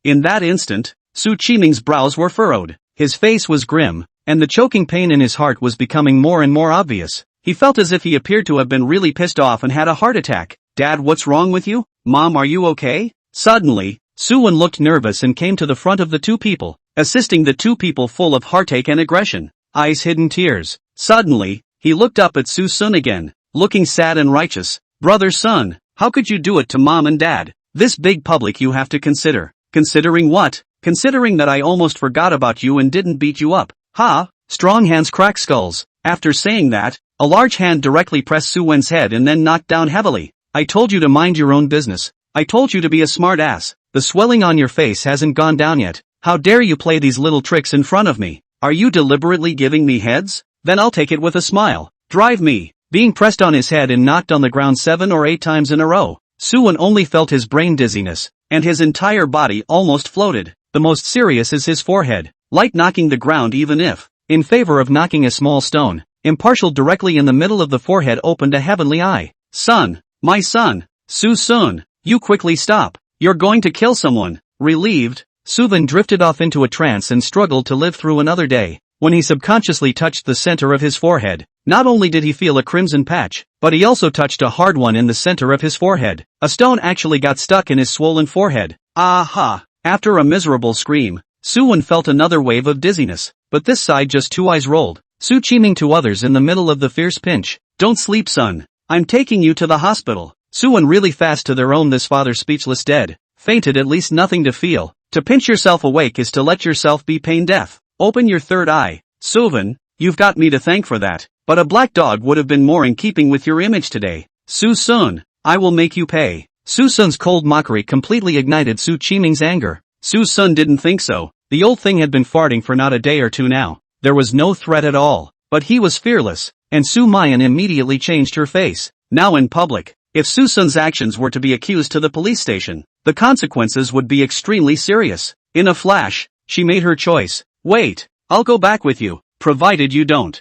In that instant, Qiming's brows were furrowed. His face was grim, and the choking pain in his heart was becoming more and more obvious. He felt as if he appeared to have been really pissed off and had a heart attack. Dad, what's wrong with you? Mom, are you okay? Suddenly, Suen looked nervous and came to the front of the two people, assisting the two people full of heartache and aggression. Eyes hidden tears. Suddenly, he looked up at Suson again, looking sad and righteous. Brother Son, how could you do it to Mom and Dad? This big public you have to consider. Considering what? Considering that I almost forgot about you and didn't beat you up. Ha! Strong hands crack skulls. After saying that, a large hand directly pressed Suen's head and then knocked down heavily. I told you to mind your own business. I told you to be a smart ass. The swelling on your face hasn't gone down yet. How dare you play these little tricks in front of me? Are you deliberately giving me heads? Then I'll take it with a smile. Drive me. Being pressed on his head and knocked on the ground 7 or 8 times in a row, Suen only felt his brain dizziness, and his entire body almost floated. The most serious is his forehead, light knocking the ground even if, in favor of knocking a small stone, impartial directly in the middle of the forehead opened a heavenly eye. Son, my son, Suson, you quickly stop. You're going to kill someone. Relieved, Suven drifted off into a trance and struggled to live through another day. When he subconsciously touched the center of his forehead, not only did he feel a crimson patch, but he also touched a hard one in the center of his forehead. A stone actually got stuck in his swollen forehead. Aha! After a miserable scream, Suen felt another wave of dizziness, but this side just 2 eyes rolled. Qiming to others in the middle of the fierce pinch. Don't sleep, son. I'm taking you to the hospital. Suen really fast to their own. This father speechless dead. Fainted, at least nothing to feel. To pinch yourself awake is to let yourself be pain deaf. Open your third eye. Suven, you've got me to thank for that, but a black dog would have been more in keeping with your image today. Suson, I will make you pay. Suson's cold mockery completely ignited Qiming's anger. Suson didn't think so. The old thing had been farting for not a day or two now. There was no threat at all, but he was fearless, and Sumayan immediately changed her face. Now in public, if Suson's actions were to be accused to the police station, the consequences would be extremely serious. In a flash, she made her choice. Wait, I'll go back with you, provided you don't.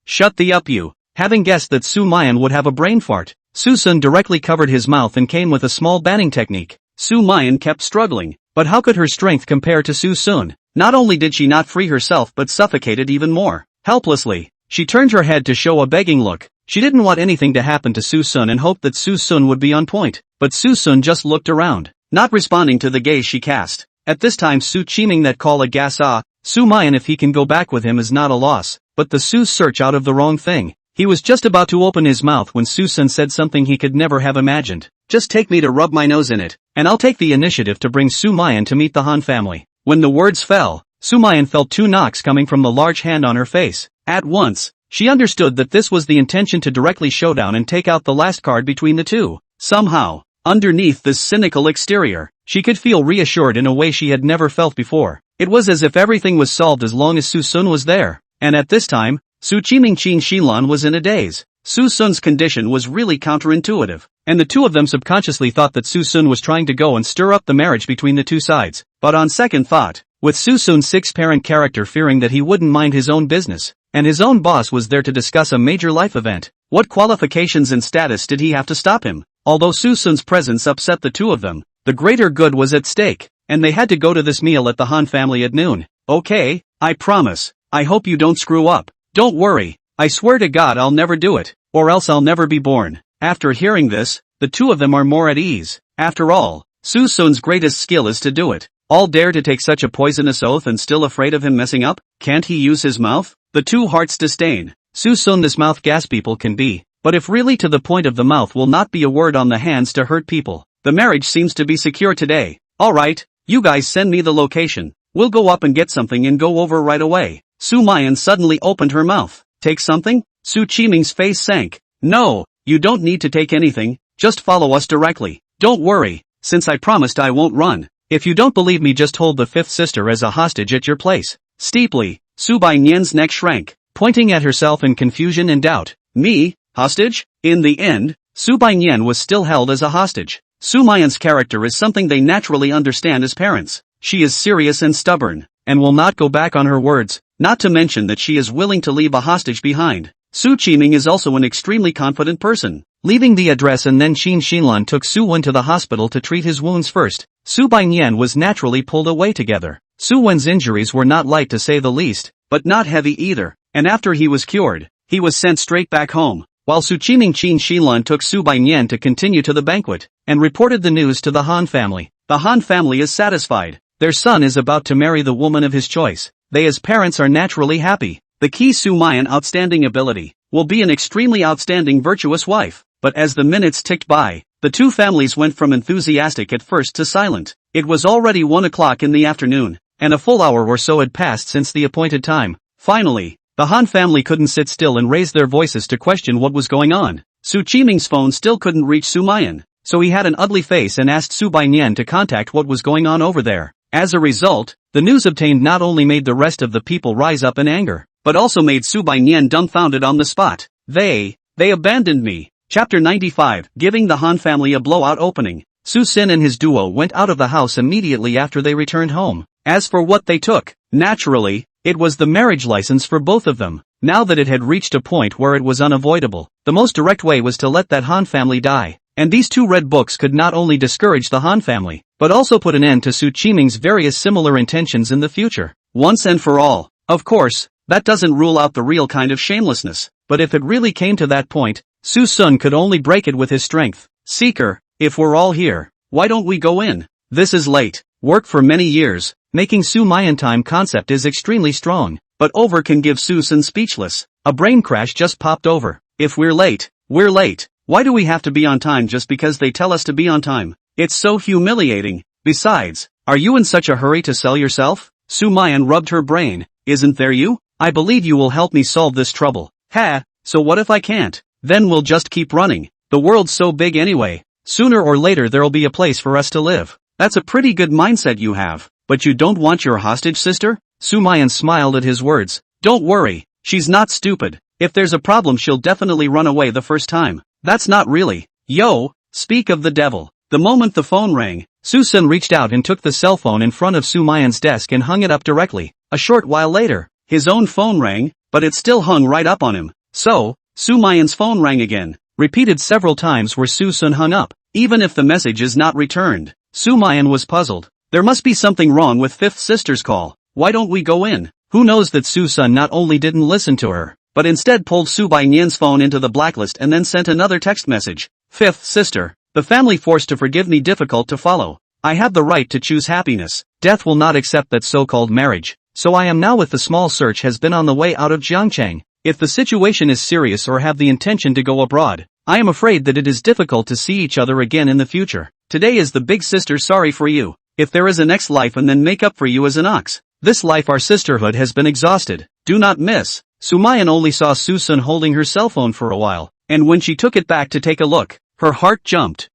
Shut the up you. Having guessed that Sumayan would have a brain fart, Suson directly covered his mouth and came with a small banning technique. Sumayan kept struggling, but how could her strength compare to Suson? Not only did she not free herself but suffocated even more. Helplessly, she turned her head to show a begging look. She didn't want anything to happen to Suson and hoped that Suson would be on point, but Suson just looked around, not responding to the gaze she cast. At this time Qiming that call a gas Sumayan if he can go back with him is not a loss, but the Su's search out of the wrong thing. He was just about to open his mouth when Suson said something he could never have imagined. Just take me to rub my nose in it, and I'll take the initiative to bring Sumayan to meet the Han family. When the words fell, Sumayan felt 2 knocks coming from the large hand on her face. At once, she understood that this was the intention to directly showdown and take out the last card between the two. Somehow, underneath this cynical exterior, she could feel reassured in a way she had never felt before. It was as if everything was solved as long as Suson was there. And at this time, Qiming Xinlan was in a daze. Suson's condition was really counterintuitive, and the two of them subconsciously thought that Suson was trying to go and stir up the marriage between the two sides. But on second thought, with Suson's six-parent character fearing that he wouldn't mind his own business, and his own boss was there to discuss a major life event, what qualifications and status did he have to stop him? Although Suson's presence upset the two of them, the greater good was at stake, and they had to go to this meal at the Han family at noon. Okay, I promise. I hope you don't screw up. Don't worry. I swear to God I'll never do it, or else I'll never be born. After hearing this, the two of them are more at ease. After all, Suson's greatest skill is to do it. All dare to take such a poisonous oath and still afraid of him messing up? Can't he use his mouth? The two hearts disdain. Suson this mouth gas people can be, but if really to the point of the mouth will not be a word on the hands to hurt people. The marriage seems to be secure today. Alright, you guys send me the location. We'll go up and get something and go over right away. Sumayan suddenly opened her mouth. Take something? Qiming's face sank. No, you don't need to take anything, just follow us directly. Don't worry, since I promised I won't run. If you don't believe me, just hold the fifth sister as a hostage at your place. Steeply, Subainyan's neck shrank, pointing at herself in confusion and doubt. Me? Hostage? In the end, Subainyan was still held as a hostage. Sumayan's character is something they naturally understand as parents. She is serious and stubborn, and will not go back on her words, not to mention that she is willing to leave a hostage behind. Qiming is also an extremely confident person. Leaving the address and then Xinlan took Suen to the hospital to treat his wounds first. Subainyan was naturally pulled away together. Suen's injuries were not light to say the least, but not heavy either, and after he was cured, he was sent straight back home, while Qiming Xinlan took Subainyan to continue to the banquet, and reported the news to the Han family. The Han family is satisfied. Their son is about to marry the woman of his choice. They as parents are naturally happy. The key Sumayan outstanding ability will be an extremely outstanding virtuous wife. But as the minutes ticked by, the two families went from enthusiastic at first to silent. It was already 1 o'clock in the afternoon, and a full hour or so had passed since the appointed time. Finally, the Han family couldn't sit still and raised their voices to question what was going on. Qiming's phone still couldn't reach Sumayan, so he had an ugly face and asked Subainyan to contact what was going on over there. As a result, the news obtained not only made the rest of the people rise up in anger, but also made Subainyan dumbfounded on the spot. They abandoned me. Chapter 95, giving the Han family a blowout opening. Suson and his duo went out of the house immediately after they returned home. As for what they took, naturally, it was the marriage license for both of them. Now that it had reached a point where it was unavoidable, the most direct way was to let that Han family die. And these two red books could not only discourage the Han family, but also put an end to Qiming's various similar intentions in the future. Once and for all. Of course, that doesn't rule out the real kind of shamelessness, but if it really came to that point, Suson could only break it with his strength. Seeker, if we're all here, why don't we go in? This is late. Work for many years, making Sumayan time concept is extremely strong, but over can give Suson speechless. A brain crash just popped over. If we're late, we're late. Why do we have to be on time just because they tell us to be on time? It's so humiliating. Besides, are you in such a hurry to sell yourself? Sumayan rubbed her brain. Isn't there you? I believe you will help me solve this trouble. Ha, so what if I can't? Then we'll just keep running. The world's so big anyway. Sooner or later there'll be a place for us to live. That's a pretty good mindset you have. But you don't want your hostage sister? Sumayan smiled at his words. Don't worry, she's not stupid. If there's a problem she'll definitely run away the first time. That's not really. Yo, speak of the devil. The moment the phone rang, Suson reached out and took the cell phone in front of Sumayan's desk and hung it up directly. A short while later, his own phone rang, but it still hung right up on him. So, Sumayan's phone rang again, repeated several times where Suson hung up. Even if the message is not returned, Sumayan was puzzled. There must be something wrong with fifth sister's call. Why don't we go in? Who knows that Suson not only didn't listen to her, but instead pulled Subainyan's phone into the blacklist and then sent another text message. Fifth sister, the family forced to forgive me difficult to follow. I have the right to choose happiness. Death will not accept that so-called marriage. So I am now with the small search has been on the way out of Jiangcheng. If the situation is serious or have the intention to go abroad, I am afraid that it is difficult to see each other again in the future. Today is the big sister sorry for you. If there is a next life and then make up for you as an ox. This life our sisterhood has been exhausted. Do not miss. Sumayan only saw Suson holding her cell phone for a while, and when she took it back to take a look, her heart jumped.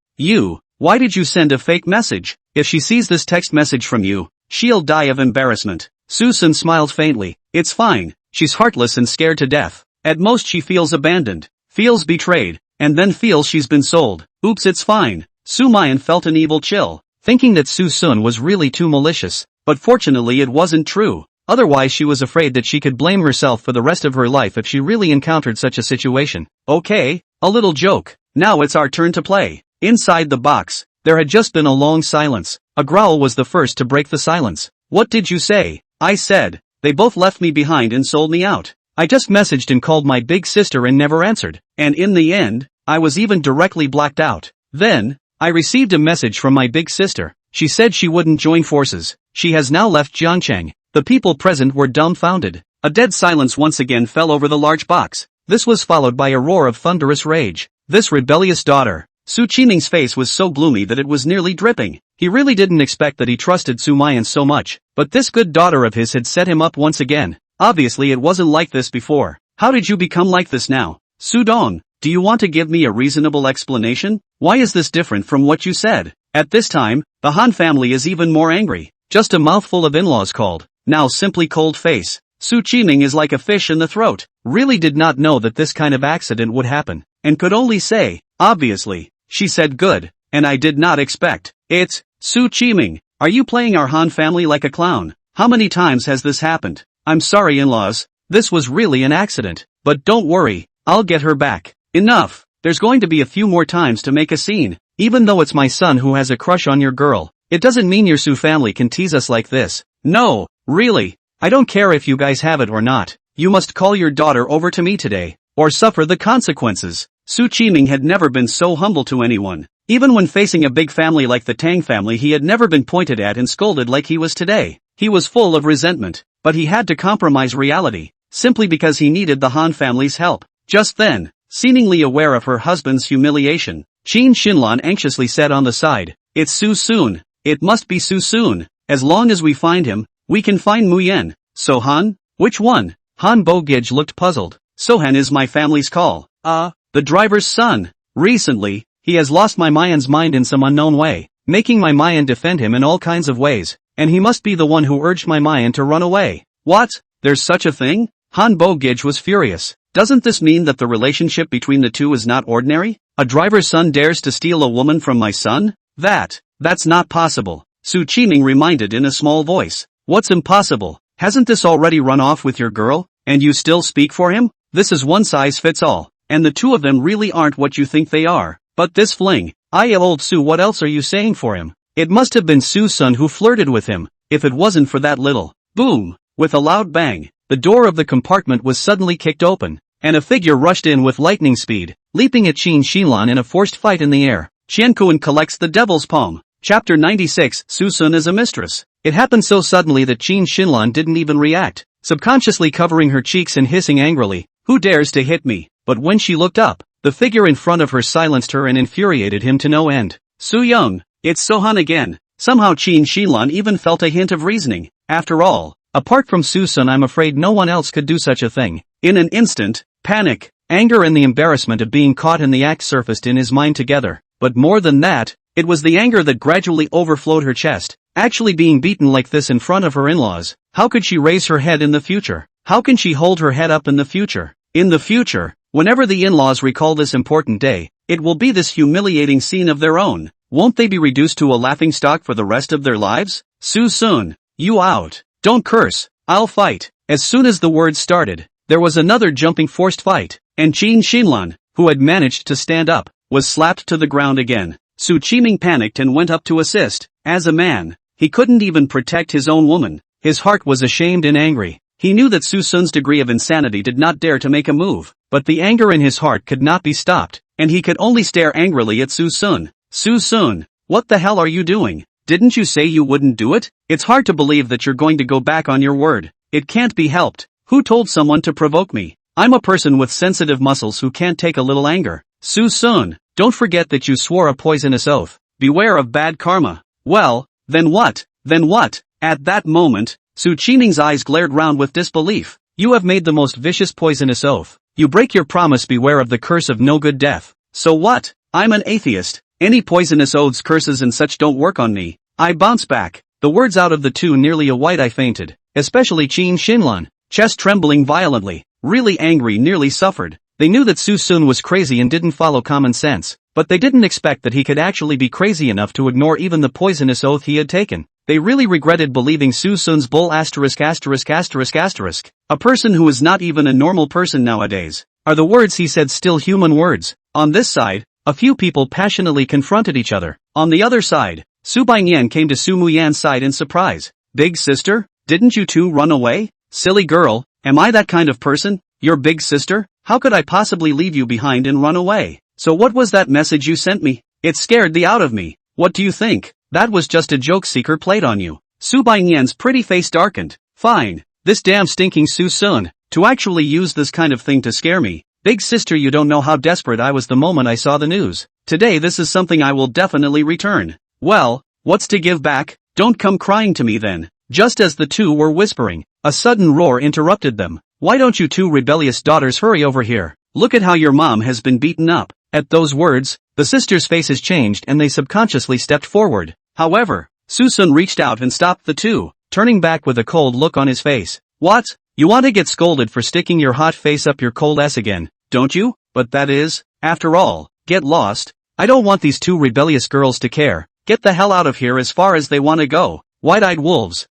Why did you send a fake message? If she sees this text message from you, She'll die of embarrassment. Susan smiled faintly. It's fine, she's heartless and scared to death. At most she feels abandoned, feels betrayed, and then feels she's been sold. Oops, it's fine. Sumayan felt an evil chill, thinking that Susun was really too malicious, but fortunately it wasn't true. Otherwise she was afraid that she could blame herself for the rest of her life if she really encountered such a situation. Okay, a little joke. Now it's our turn to play. Inside the box, there had just been a long silence. A growl was the first to break the silence. What did you say? I said, they both left me behind and sold me out. I just messaged and called my big sister and never answered. And in the end, I was even directly blacked out. Then, I received a message from my big sister. She said she wouldn't join forces. She has now left Jiangcheng. The people present were dumbfounded. A dead silence once again fell over the large box. This was followed by a roar of thunderous rage. This rebellious daughter. Qiming's face was so gloomy that it was nearly dripping. He really didn't expect that he trusted Sumayan so much, but this good daughter of his had set him up once again. Obviously it wasn't like this before. How did you become like this now? Sudong, do you want to give me a reasonable explanation? Why is this different from what you said? At this time, the Han family is even more angry. Just a mouthful of in-laws called. Now simply cold face. Qiming is like a fish in the throat. Really did not know that this kind of accident would happen, and could only say, obviously. She said good, and I did not expect. It's, Qiming, are you playing our Han family like a clown? How many times has this happened? I'm sorry in-laws, this was really an accident, but don't worry, I'll get her back. Enough, there's going to be a few more times to make a scene. Even though it's my son who has a crush on your girl, it doesn't mean your Su family can tease us like this. No, really, I don't care if you guys have it or not. You must call your daughter over to me today, or suffer the consequences. Qiming had never been so humble to anyone. Even when facing a big family like the Tang family he had never been pointed at and scolded like he was today. He was full of resentment, but he had to compromise reality, simply because he needed the Han family's help. Just then, seemingly aware of her husband's humiliation, Qin Xinlan anxiously said on the side, it's Susun. It must be Susun. As long as we find him, we can find Muyen. So Han? Which one? Han Bogij looked puzzled. Sohan is my family's call. The driver's son. Recently, he has lost my Mayan's mind in some unknown way, making my Mayan defend him in all kinds of ways, and he must be the one who urged my Mayan to run away. What? There's such a thing? Han Bogij was furious. Doesn't this mean that the relationship between the two is not ordinary? A driver's son dares to steal a woman from my son? That's not possible. Qiming reminded in a small voice. What's impossible? Hasn't this already run off with your girl, and you still speak for him? This is one size fits all. And the two of them really aren't what you think they are. But this fling, old Su, what else are you saying for him? It must have been Suson who flirted with him, if it wasn't for that little. Boom! With a loud bang, the door of the compartment was suddenly kicked open, and a figure rushed in with lightning speed, leaping at Qin Xinlan in a forced fight in the air. Qiankuan collects the devil's palm. Chapter 96, Susun is a mistress. It happened so suddenly that Qin Xinlan didn't even react, subconsciously covering her cheeks and hissing angrily, who dares to hit me? But when she looked up, the figure in front of her silenced her and infuriated him to no end. Su Young, it's Sohan again. Somehow Qin Xinlan even felt a hint of reasoning. After all, apart from Susun, I'm afraid no one else could do such a thing. In an instant, panic, anger and the embarrassment of being caught in the act surfaced in his mind together. But more than that, it was the anger that gradually overflowed her chest. Actually being beaten like this in front of her in-laws, how could she raise her head in the future? How can she hold her head up in the future? In the future, whenever the in-laws recall this important day, it will be this humiliating scene of their own. Won't they be reduced to a laughingstock for the rest of their lives? Susun, you out. Don't curse, I'll fight. As soon as the words started, there was another jumping forced fight, and Qin Xinlan, who had managed to stand up, was slapped to the ground again. Qiming panicked and went up to assist. As a man, he couldn't even protect his own woman. His heart was ashamed and angry. He knew that Susun's degree of insanity did not dare to make a move, but the anger in his heart could not be stopped, and he could only stare angrily at Susun. Susun, what the hell are you doing? Didn't you say you wouldn't do it? It's hard to believe that you're going to go back on your word. It can't be helped. Who told someone to provoke me? I'm a person with sensitive muscles who can't take a little anger. Susun, don't forget that you swore a poisonous oath. Beware of bad karma. Well, then what? Then what? At that moment, Qiming's eyes glared round with disbelief. You have made the most vicious poisonous oath. You break your promise, beware of the curse of no good death. So what? I'm an atheist. Any poisonous oaths, curses and such don't work on me. I bounce back. The The words out of the two nearly a white I fainted, especially Qin Shinlan, chest trembling violently, really angry nearly suffered. They knew that Susun was crazy and didn't follow common sense, but they didn't expect that he could actually be crazy enough to ignore even the poisonous oath he had taken. They really regretted believing Susun's bull ******. A person who is not even a normal person nowadays. Are the words he said still human words? On this side, a few people passionately confronted each other. On the other side, Sumayan came to Sumayan's side in surprise. Big sister? Didn't you two run away? Silly girl, am I that kind of person? Your big sister? How could I possibly leave you behind and run away? So what was that message you sent me? It scared the out of me. What do you think? That was just a joke seeker played on you. Sumayan's pretty face darkened. Fine. This damn stinking Suson, to actually use this kind of thing to scare me. Big sister, you don't know how desperate I was the moment I saw the news. Today this is something I will definitely return. Well, what's to give back? Don't come crying to me then. Just as the two were whispering, a sudden roar interrupted them. Why don't you two rebellious daughters hurry over here? Look at how your mom has been beaten up. At those words, the sisters' faces changed and they subconsciously stepped forward. However, Susun reached out and stopped the two, turning back with a cold look on his face. What? You want to get scolded for sticking your hot face up your cold ass again, don't you? But that is, after all, get lost. I don't want these two rebellious girls to care. Get the hell out of here as far as they want to go. Wide-eyed wolves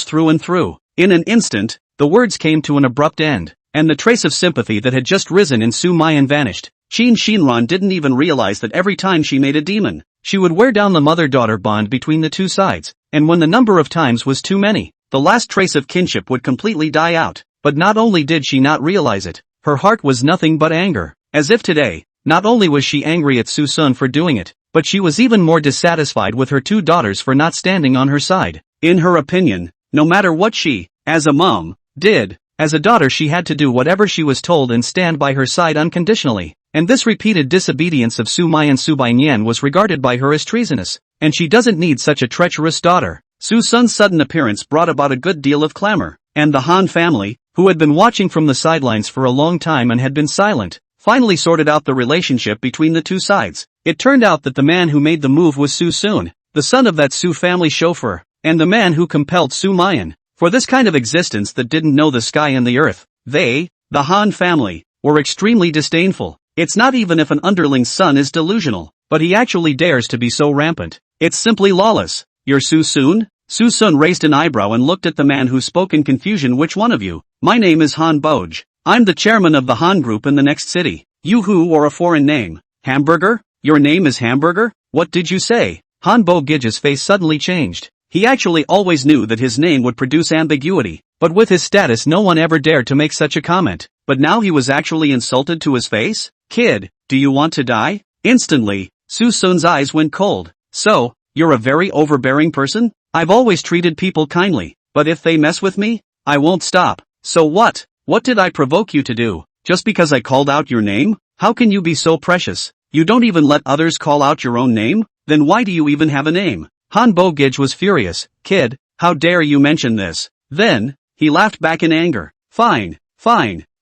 through and through. In an instant, the words came to an abrupt end, and the trace of sympathy that had just risen in Sumayan vanished. Qin Shinran didn't even realize that every time she made a demon, she would wear down the mother-daughter bond between the two sides, and when the number of times was too many, the last trace of kinship would completely die out. But not only did she not realize it, her heart was nothing but anger. As if today, not only was she angry at Susun for doing it, but she was even more dissatisfied with her two daughters for not standing on her side. In her opinion, no matter what she, as a mom, did, as a daughter she had to do whatever she was told and stand by her side unconditionally. And this repeated disobedience of Sumayan was regarded by her as treasonous, and she doesn't need such a treacherous daughter. Susun's sudden appearance brought about a good deal of clamor, and the Han family, who had been watching from the sidelines for a long time and had been silent, finally sorted out the relationship between the two sides. It turned out that the man who made the move was Susun, the son of that Su family chauffeur, and the man who compelled Sumayan, for this kind of existence that didn't know the sky and the earth. They, the Han family, were extremely disdainful. It's not even if an underling's son is delusional, but he actually dares to be so rampant. It's simply lawless. You're Susun? Susun raised an eyebrow and looked at the man who spoke in confusion. Which one of you? My name is Han Boj. I'm the chairman of the Han group in the next city. You who or a foreign name? Hamburger? Your name is Hamburger? What did you say? Han Boj's face suddenly changed. He actually always knew that his name would produce ambiguity, but with his status no one ever dared to make such a comment. But now he was actually insulted to his face? Kid, do you want to die? Instantly, Susun's eyes went cold. So, you're a very overbearing person? I've always treated people kindly, but if they mess with me, I won't stop. So what? What did I provoke you to do? Just because I called out your name? How can you be so precious? You don't even let others call out your own name? Then why do you even have a name? Han Boj was furious. Kid, how dare you mention this? Then, he laughed back in anger. Fine.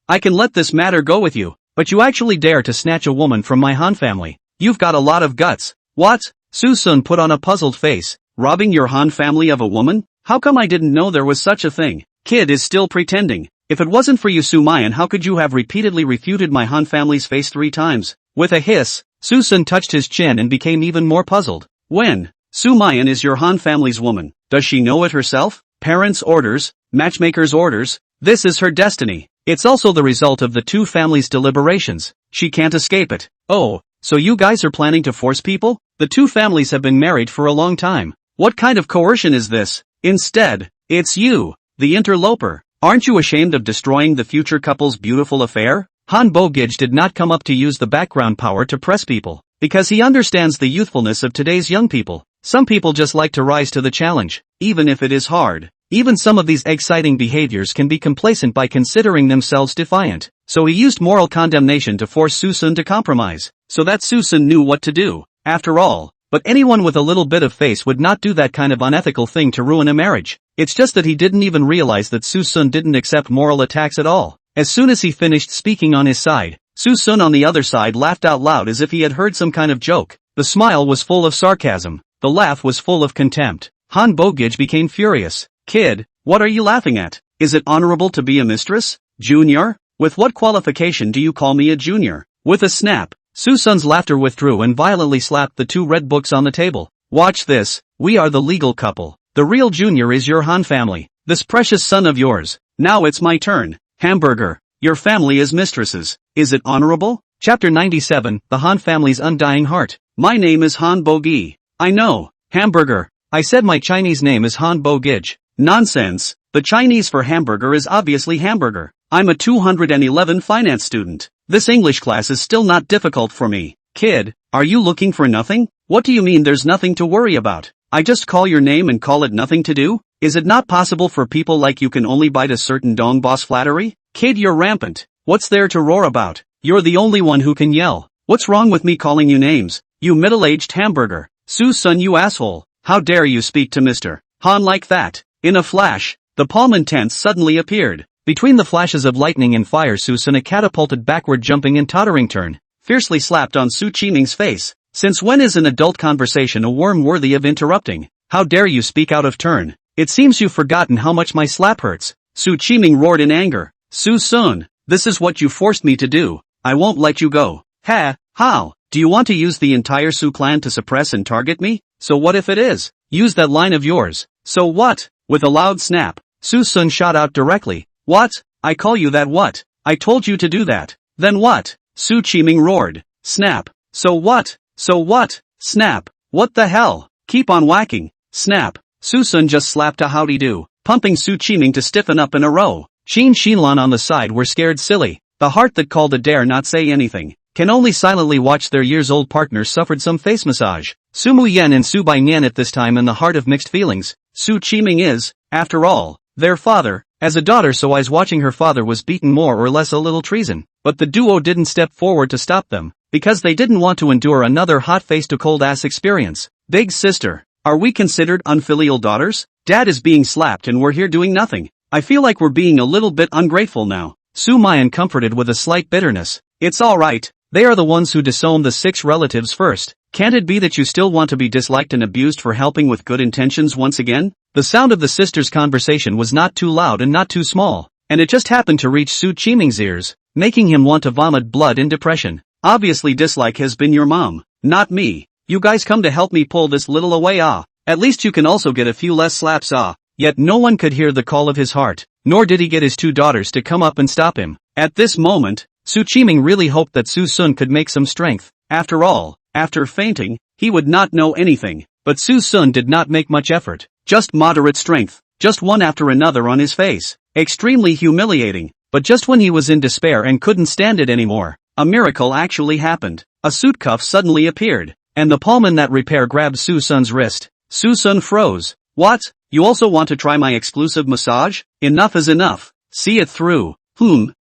I can let this matter go with you, but you actually dare to snatch a woman from my Han family. You've got a lot of guts. What? Susun put on a puzzled face. Robbing your Han family of a woman? How come I didn't know there was such a thing? Kid is still pretending. If it wasn't for you Sumayan, how could you have repeatedly refuted my Han family's face 3 times? With a hiss, Susun touched his chin and became even more puzzled. When? Sumayan is your Han family's woman. Does she know it herself? Parents' orders, matchmakers' orders. This is her destiny. It's also the result of the two families' deliberations. She can't escape it. Oh, so you guys are planning to force people? The two families have been married for a long time. What kind of coercion is this? Instead, it's you, the interloper. Aren't you ashamed of destroying the future couple's beautiful affair? Han Boj did not come up to use the background power to press people, because he understands the youthfulness of today's young people. Some people just like to rise to the challenge, even if it is hard. Even some of these exciting behaviors can be complacent by considering themselves defiant. So he used moral condemnation to force Susun to compromise, so that Susun knew what to do. After all, but anyone with a little bit of face would not do that kind of unethical thing to ruin a marriage. It's just that he didn't even realize that Susun didn't accept moral attacks at all. As soon as he finished speaking on his side, Susun on the other side laughed out loud as if he had heard some kind of joke. The smile was full of sarcasm. The laugh was full of contempt. Han Bogij became furious. Kid, what are you laughing at? Is it honorable to be a mistress? Junior? With what qualification do you call me a junior? With a snap, Suson's laughter withdrew and violently slapped the 2 red books on the table. Watch this, we are the legal couple. The real junior is your Han family, this precious son of yours. Now it's my turn. Hamburger, your family is mistresses. Is it honorable? Chapter 97, The Han Family's Undying Heart. My name is Han Bogi. I know. Hamburger. I said my Chinese name is Han Bogij. Nonsense. The Chinese for hamburger is obviously hamburger. I'm a 211 finance student. This English class is still not difficult for me. Kid, are you looking for nothing? What do you mean there's nothing to worry about? I just call your name and call it nothing to do? Is it not possible for people like you can only bite a certain dong boss flattery? Kid, you're rampant. What's there to roar about? You're the only one who can yell. What's wrong with me calling you names? You middle-aged hamburger. Suson, you asshole. How dare you speak to Mr. Han like that? In a flash, the Palman tents suddenly appeared. Between the flashes of lightning and fire, Suson a catapulted backward, jumping and tottering turn, fiercely slapped on Su Qiming's face. Since when is an adult conversation a worm worthy of interrupting? How dare you speak out of turn? It seems you've forgotten how much my slap hurts. Su Qiming roared in anger. Suson, this is what you forced me to do. I won't let you go. Ha, how? Do you want to use the entire Su clan to suppress and target me? So what if it is? Use that line of yours. So what? With a loud snap, Suson shot out directly. What? I call you that what? I told you to do that. Then what? Su Qiming roared. Snap. So what? So what? Snap. What the hell? Keep on whacking. Snap. Suson just slapped a howdy-do, pumping Su Qiming to stiffen up in a row. Shin Shinlan on the side were scared silly. The heart that called a dare not say anything, can only silently watch their years-old partners suffered some face massage. Sumayan and Su Baiyan at this time in the heart of mixed feelings. Su Qiming is, after all, their father. As a daughter, Sui's watching her father was beaten more or less a little treason, but the duo didn't step forward to stop them, because they didn't want to endure another hot-faced to cold-ass experience. Big sister, are we considered unfilial daughters? Dad is being slapped and we're here doing nothing. I feel like we're being a little bit ungrateful now. Sumayan comforted with a slight bitterness. It's alright, they are the ones who disowned the 6 relatives first. Can't it be that you still want to be disliked and abused for helping with good intentions once again? The sound of the sisters' conversation was not too loud and not too small, and it just happened to reach Su Qiming's ears, making him want to vomit blood in depression. Obviously dislike has been your mom, not me. You guys come to help me pull this little away, ah. At least you can also get a few less slaps, ah. Yet no one could hear the call of his heart, nor did he get his 2 daughters to come up and stop him. At this moment, Su Qiming really hoped that Suson could make some strength. After all, after fainting, he would not know anything. But Suson did not make much effort, just moderate strength, just one after another on his face. Extremely humiliating, but just when he was in despair and couldn't stand it anymore, a miracle actually happened. A suit cuff suddenly appeared, and the palm that repair grabbed Suson's wrist. Suson froze. What? You also want to try my exclusive massage? Enough is enough. See it through.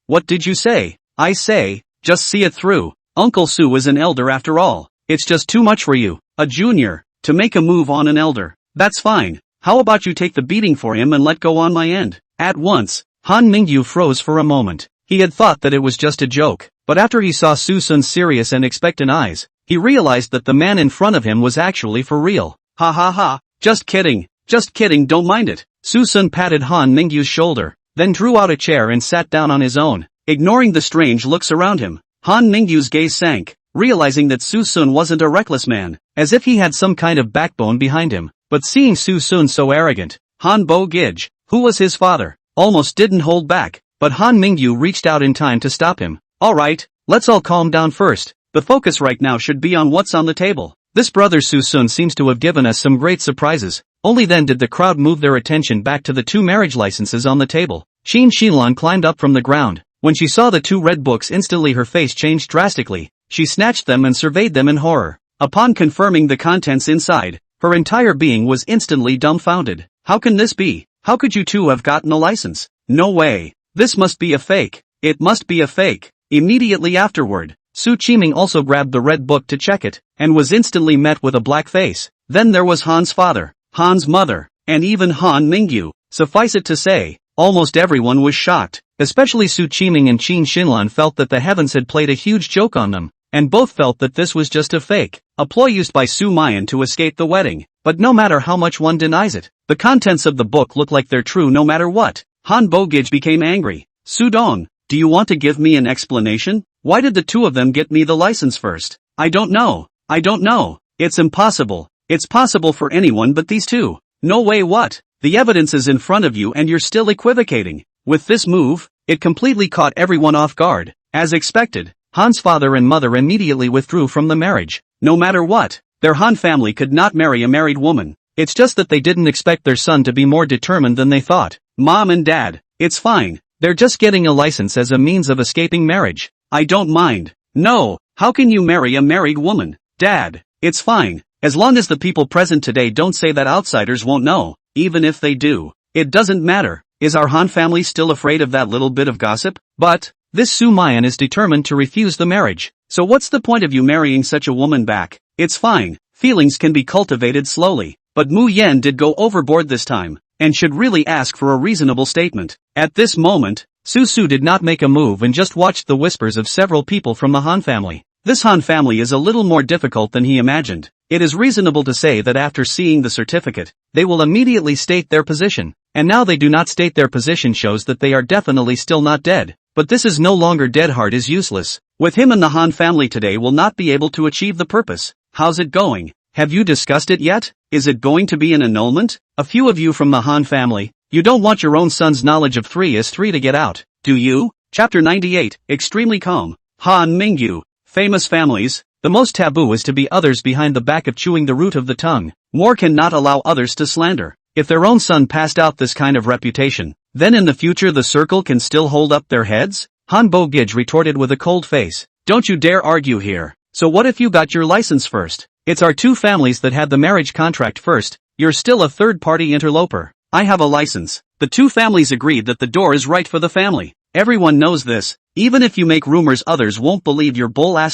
What did you say? I say, just see it through. Uncle Su is an elder after all. It's just too much for you, a junior, to make a move on an elder. That's fine. How about you take the beating for him and let go on my end? At once, Han Mingyu froze for a moment. He had thought that it was just a joke, but after he saw Suson's serious and expectant eyes, he realized that the man in front of him was actually for real. Ha ha ha, just kidding, don't mind it. Suson patted Han Mingyu's shoulder, then drew out a chair and sat down on his own, ignoring the strange looks around him. Han Mingyu's gaze sank, realizing that Suson wasn't a reckless man, as if he had some kind of backbone behind him. But seeing Suson so arrogant, Han Bogij, who was his father, almost didn't hold back, but Han Mingyu reached out in time to stop him. Alright, let's all calm down first. The focus right now should be on what's on the table. This brother Suson seems to have given us some great surprises. Only then did the crowd move their attention back to the 2 marriage licenses on the table. Shin Shinlan climbed up from the ground. When she saw the 2 red books, instantly her face changed drastically. She snatched them and surveyed them in horror. Upon confirming the contents inside, her entire being was instantly dumbfounded. How can this be? How could you 2 have gotten a license? No way. This must be a fake. It must be a fake. Immediately afterward, Su Qiming also grabbed the red book to check it, and was instantly met with a black face. Then there was Han's father, Han's mother, and even Han Mingyu. Suffice it to say, almost everyone was shocked. Especially Su Qiming and Qin Shinlan felt that the heavens had played a huge joke on them. and both felt that this was just a fake, a ploy used by Sumayan to escape the wedding. But no matter how much one denies it, the contents of the book look like they're true no matter what. Han Bo-gij became angry. Sudong, do you want to give me an explanation? Why did the two of them get me the license first? I don't know. It's impossible. It's possible for anyone but these two. No way. What? The evidence is in front of you and you're still equivocating. With this move, it completely caught everyone off guard. As expected, Han's father and mother immediately withdrew from the marriage. No matter what, their Han family could not marry a married woman. It's just that they didn't expect their son to be more determined than they thought. Mom and Dad, it's fine. They're just getting a license as a means of escaping marriage. I don't mind. No, how can you marry a married woman? Dad, it's fine. As long as the people present today don't say that outsiders won't know. Even if they do, it doesn't matter. Is our Han family still afraid of that little bit of gossip? But this Sumayan is determined to refuse the marriage. So what's the point of you marrying such a woman back? It's fine. Feelings can be cultivated slowly. But Mu Yen did go overboard this time, and should really ask for a reasonable statement. At this moment, Su did not make a move and just watched the whispers of several people from the Han family. This Han family is a little more difficult than he imagined. It is reasonable to say that after seeing the certificate, they will immediately state their position. And now they do not state their position shows that they are definitely still not dead. But this is no longer dead. Heart is useless. With him and the Han family today will not be able to achieve the purpose. How's it going? Have you discussed it yet? Is it going to be an annulment? A few of you from the Han family, you don't want your own son's knowledge of 3 is 3 to get out, do you? Chapter 98, Extremely Calm. Han Mingyu. Famous families. The most taboo is to be others behind the back of chewing the root of the tongue. More cannot allow others to slander. If their own son passed out this kind of reputation, then in the future the circle can still hold up their heads? Han Bo-gij retorted with a cold face. Don't you dare argue here. So what if you got your license first? It's our two families that had the marriage contract first. You're still a third-party interloper. I have a license. The two families agreed that the door is right for the family. Everyone knows this. Even if you make rumors others won't believe your bull. I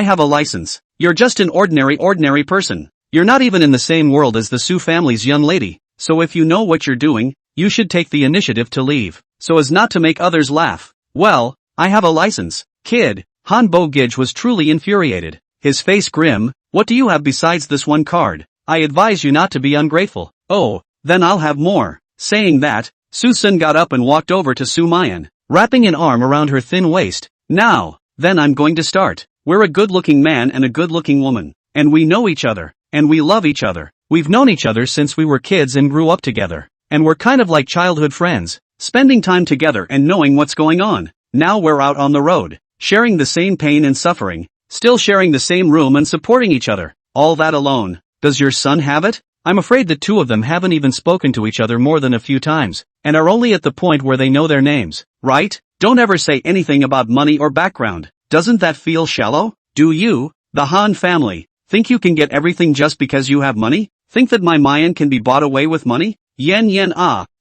have a license. You're just an ordinary person. You're not even in the same world as the Su family's young lady. So if you know what you're doing, you should take the initiative to leave, so as not to make others laugh. Well, I have a license, kid. Han Bo-gij was truly infuriated. His face grim. What do you have besides this one card? I advise you not to be ungrateful. Oh, then I'll have more. Saying that, Suson got up and walked over to Sumayan, wrapping an arm around her thin waist. Now, then I'm going to start. We're a good-looking man and a good-looking woman. And we know each other. And we love each other. We've known each other since we were kids and grew up together. And we're kind of like childhood friends, spending time together and knowing what's going on. Now we're out on the road, sharing the same pain and suffering, still sharing the same room and supporting each other. All that alone. Does your son have it? I'm afraid the two of them haven't even spoken to each other more than a few times, and are only at the point where they know their names, right? Don't ever say anything about money or background. Doesn't that feel shallow? Do you, the Han family, think you can get everything just because you have money? Think that my Mayan can be bought away with money? Yen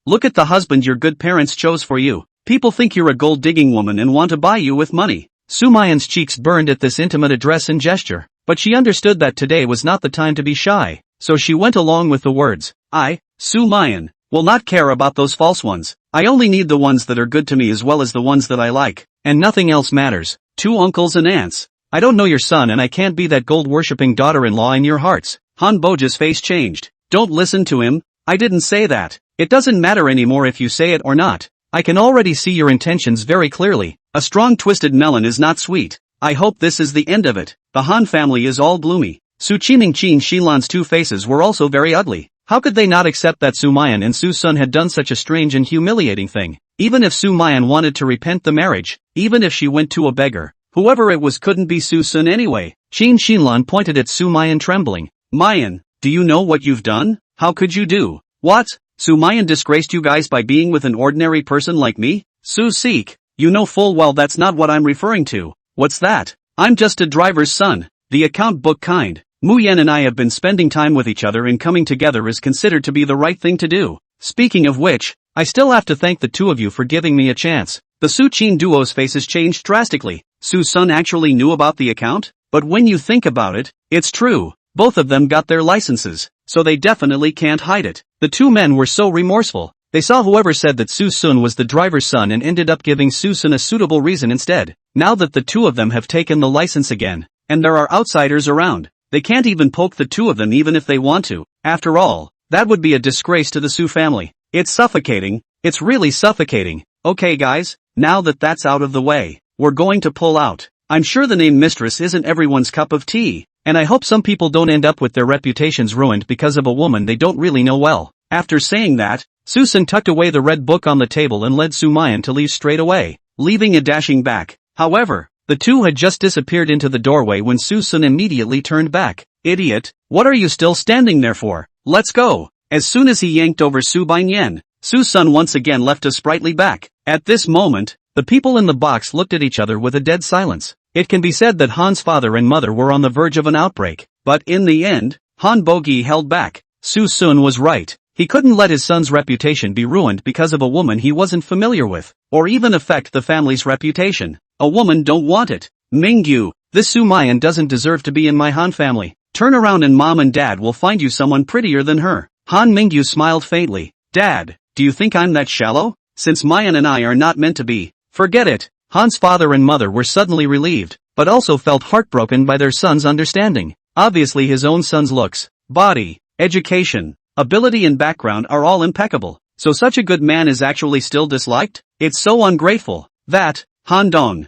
look at the husband your good parents chose for you. People think you're a gold-digging woman and want to buy you with money. Sumayan's cheeks burned at this intimate address and gesture, but she understood that today was not the time to be shy, so she went along with the words. I, Sumayan, will not care about those false ones. I only need the ones that are good to me as well as the ones that I like, and nothing else matters. 2 uncles and aunts. I don't know your son and I can't be that gold-worshipping daughter-in-law in your hearts. Han Boja's face changed. Don't listen to him. I didn't say that. It doesn't matter anymore if you say it or not. I can already see your intentions very clearly. A strong twisted melon is not sweet. I hope this is the end of it. The Han family is all gloomy. Qiming Qin Shilan's 2 faces were also very ugly. How could they not accept that Sumayan and Suson had done such a strange and humiliating thing? Even if Sumayan wanted to repent the marriage, even if she went to a beggar, whoever it was couldn't be Suson anyway. Qin Shilan pointed at Sumayan trembling. Mayan, do you know what you've done? How could you do? What? Sumayan disgraced you guys by being with an ordinary person like me? Su-seek, you know full well that's not what I'm referring to. What's that? I'm just a driver's son, the account book kind. Muyen and I have been spending time with each other and coming together is considered to be the right thing to do. Speaking of which, I still have to thank the 2 of you for giving me a chance. The Su-Chin duo's faces changed drastically. Su-sun actually knew about the account? But when you think about it, it's true. Both of them got their licenses, so they definitely can't hide it. The 2 men were so remorseful. They saw whoever said that Suson was the driver's son and ended up giving Suson a suitable reason instead. Now that the two of them have taken the license again, and there are outsiders around, they can't even poke the two of them even if they want to. After all, that would be a disgrace to the Su family. It's suffocating, it's really suffocating. Okay guys, now that that's out of the way, we're going to pull out. I'm sure the name Mistress isn't everyone's cup of tea, and I hope some people don't end up with their reputations ruined because of a woman they don't really know well. After saying that, Susan tucked away the red book on the table and led Sumayan to leave straight away, leaving a dashing back. However, the two had just disappeared into the doorway when Susan immediately turned back. Idiot, what are you still standing there for? Let's go. As soon as he yanked over Subayan, Susun once again left a sprightly back. At this moment, the people in the box looked at each other with a dead silence. It can be said that Han's father and mother were on the verge of an outbreak, but in the end, Han Bogi held back. Susun was right. He couldn't let his son's reputation be ruined because of a woman he wasn't familiar with, or even affect the family's reputation. A woman don't want it. Mingyu, this Sumayan doesn't deserve to be in my Han family. Turn around and mom and dad will find you someone prettier than her. Han Mingyu smiled faintly. Dad, do you think I'm that shallow? Since Mayan and I are not meant to be. Forget it. Han's father and mother were suddenly relieved, but also felt heartbroken by their son's understanding. Obviously his own son's looks, body, education, ability and background are all impeccable, so such a good man is actually still disliked? It's so ungrateful. That, Han Dong,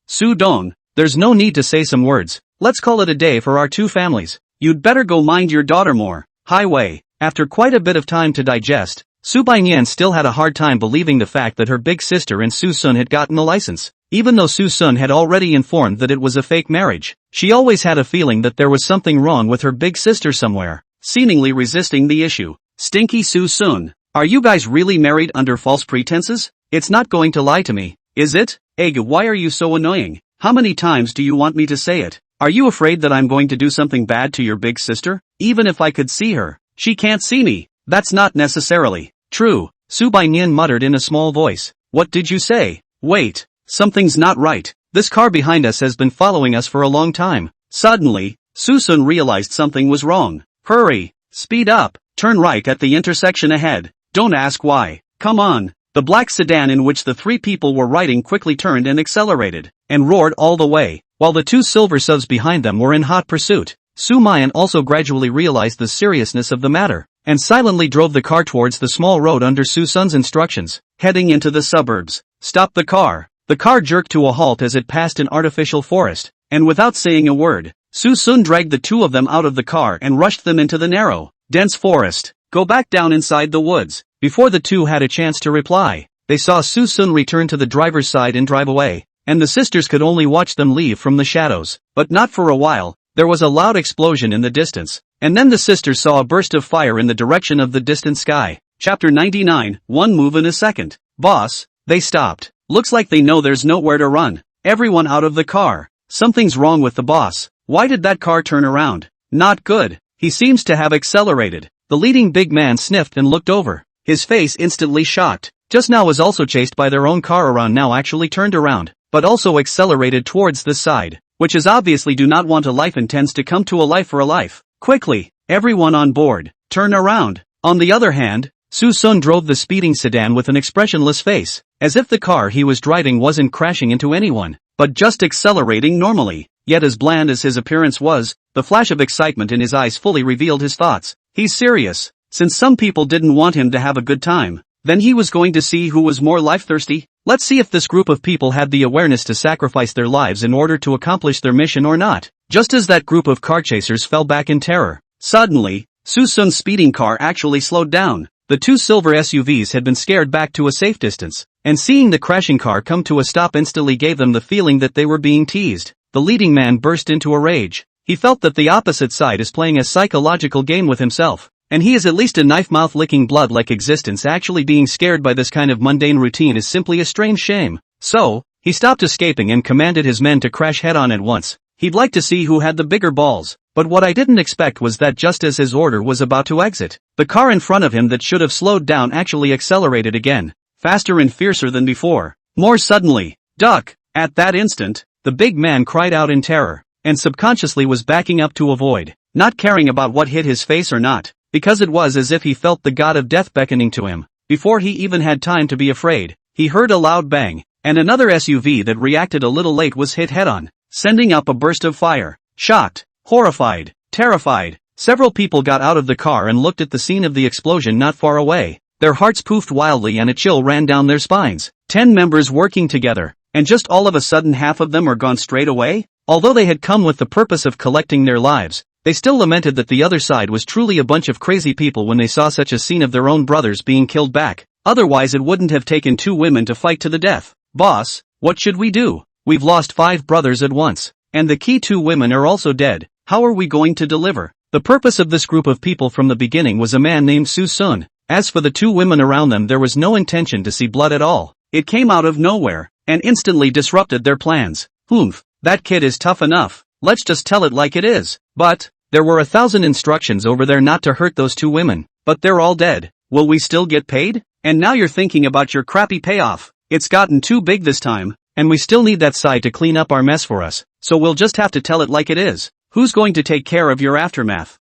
Su Dong, there's no need to say some words. Let's call it a day for our two families. You'd better go mind your daughter more. Highway. After quite a bit of time to digest, Su Baiyan still had a hard time believing the fact that her big sister and Susun had gotten the license. Even though Susun had already informed that it was a fake marriage, she always had a feeling that there was something wrong with her big sister somewhere, seemingly resisting the issue. Stinky Susun, are you guys really married under false pretenses? It's not going to lie to me, is it? Egg, why are you so annoying? How many times do you want me to say it? Are you afraid that I'm going to do something bad to your big sister? Even if I could see her, she can't see me. That's not necessarily true, Su Baiyan muttered in a small voice. What did you say? Wait, something's not right. This car behind us has been following us for a long time. Suddenly, Susun realized something was wrong. Hurry, speed up, turn right at the intersection ahead. Don't ask why. Come on. The black sedan in which the three people were riding quickly turned and accelerated, and roared all the way, while the two silver subs behind them were in hot pursuit. Sumayan also gradually realized the seriousness of the matter, and silently drove the car towards the small road under Susun's instructions, heading into the suburbs. Stop the car. The car jerked to a halt as it passed an artificial forest, and without saying a word, Susun dragged the two of them out of the car and rushed them into the narrow, dense forest. Go back down inside the woods. Before the two had a chance to reply, they saw Susun return to the driver's side and drive away, and the sisters could only watch them leave from the shadows. But not for a while. There was a loud explosion in the distance, and then the sisters saw a burst of fire in the direction of the distant sky. Chapter 99, One Move in a Second. Boss, they stopped. Looks like they know there's nowhere to run. Everyone out of the car. Something's wrong with the boss. Why did that car turn around? Not good. He seems to have accelerated. The leading big man sniffed and looked over. His face instantly shocked. Just now was also chased by their own car around now actually turned around, but also accelerated towards this side, which is obviously do not want a life intends to come to a life for a life. Quickly, everyone on board, turn around. On the other hand, Susun drove the speeding sedan with an expressionless face, as if the car he was driving wasn't crashing into anyone, but just accelerating normally. Yet as bland as his appearance was, the flash of excitement in his eyes fully revealed his thoughts. He's serious. Since some people didn't want him to have a good time, then he was going to see who was more life-thirsty. Let's see if this group of people had the awareness to sacrifice their lives in order to accomplish their mission or not. Just as that group of car chasers fell back in terror, suddenly, Susun's speeding car actually slowed down. The two silver SUVs had been scared back to a safe distance, and seeing the crashing car come to a stop instantly gave them the feeling that they were being teased. The leading man burst into a rage. He felt that the opposite side is playing a psychological game with himself, and he is at least a knife-mouth licking blood-like existence. Actually being scared by this kind of mundane routine is simply a strange shame. So, he stopped escaping and commanded his men to crash head-on at once. He'd like to see who had the bigger balls. But what I didn't expect was that just as his order was about to exit, the car in front of him that should have slowed down actually accelerated again, faster and fiercer than before. More suddenly, duck! At that instant, the big man cried out in terror, and subconsciously was backing up to avoid, not caring about what hit his face or not, because it was as if he felt the god of death beckoning to him. Before he even had time to be afraid, he heard a loud bang, and another SUV that reacted a little late was hit head-on, sending up a burst of fire. Shocked, horrified, terrified, several people got out of the car and looked at the scene of the explosion not far away. Their hearts poofed wildly and a chill ran down their spines. 10 members working together, and just all of a sudden half of them are gone straight away? Although they had come with the purpose of collecting their lives, they still lamented that the other side was truly a bunch of crazy people when they saw such a scene of their own brothers being killed back. Otherwise it wouldn't have taken 2 women to fight to the death. Boss, what should we do? We've lost 5 brothers at once, and the key 2 women are also dead. How are we going to deliver? The purpose of this group of people from the beginning was a man named Suson. As for the 2 women around them, there was no intention to see blood at all. It came out of nowhere, and instantly disrupted their plans. That kid is tough enough, let's just tell it like it is. But, there were 1,000 instructions over there not to hurt those 2 women, but they're all dead. Will we still get paid? And now you're thinking about your crappy payoff. It's gotten too big this time, and we still need that side to clean up our mess for us, so we'll just have to tell it like it is. Who's going to take care of your aftermath?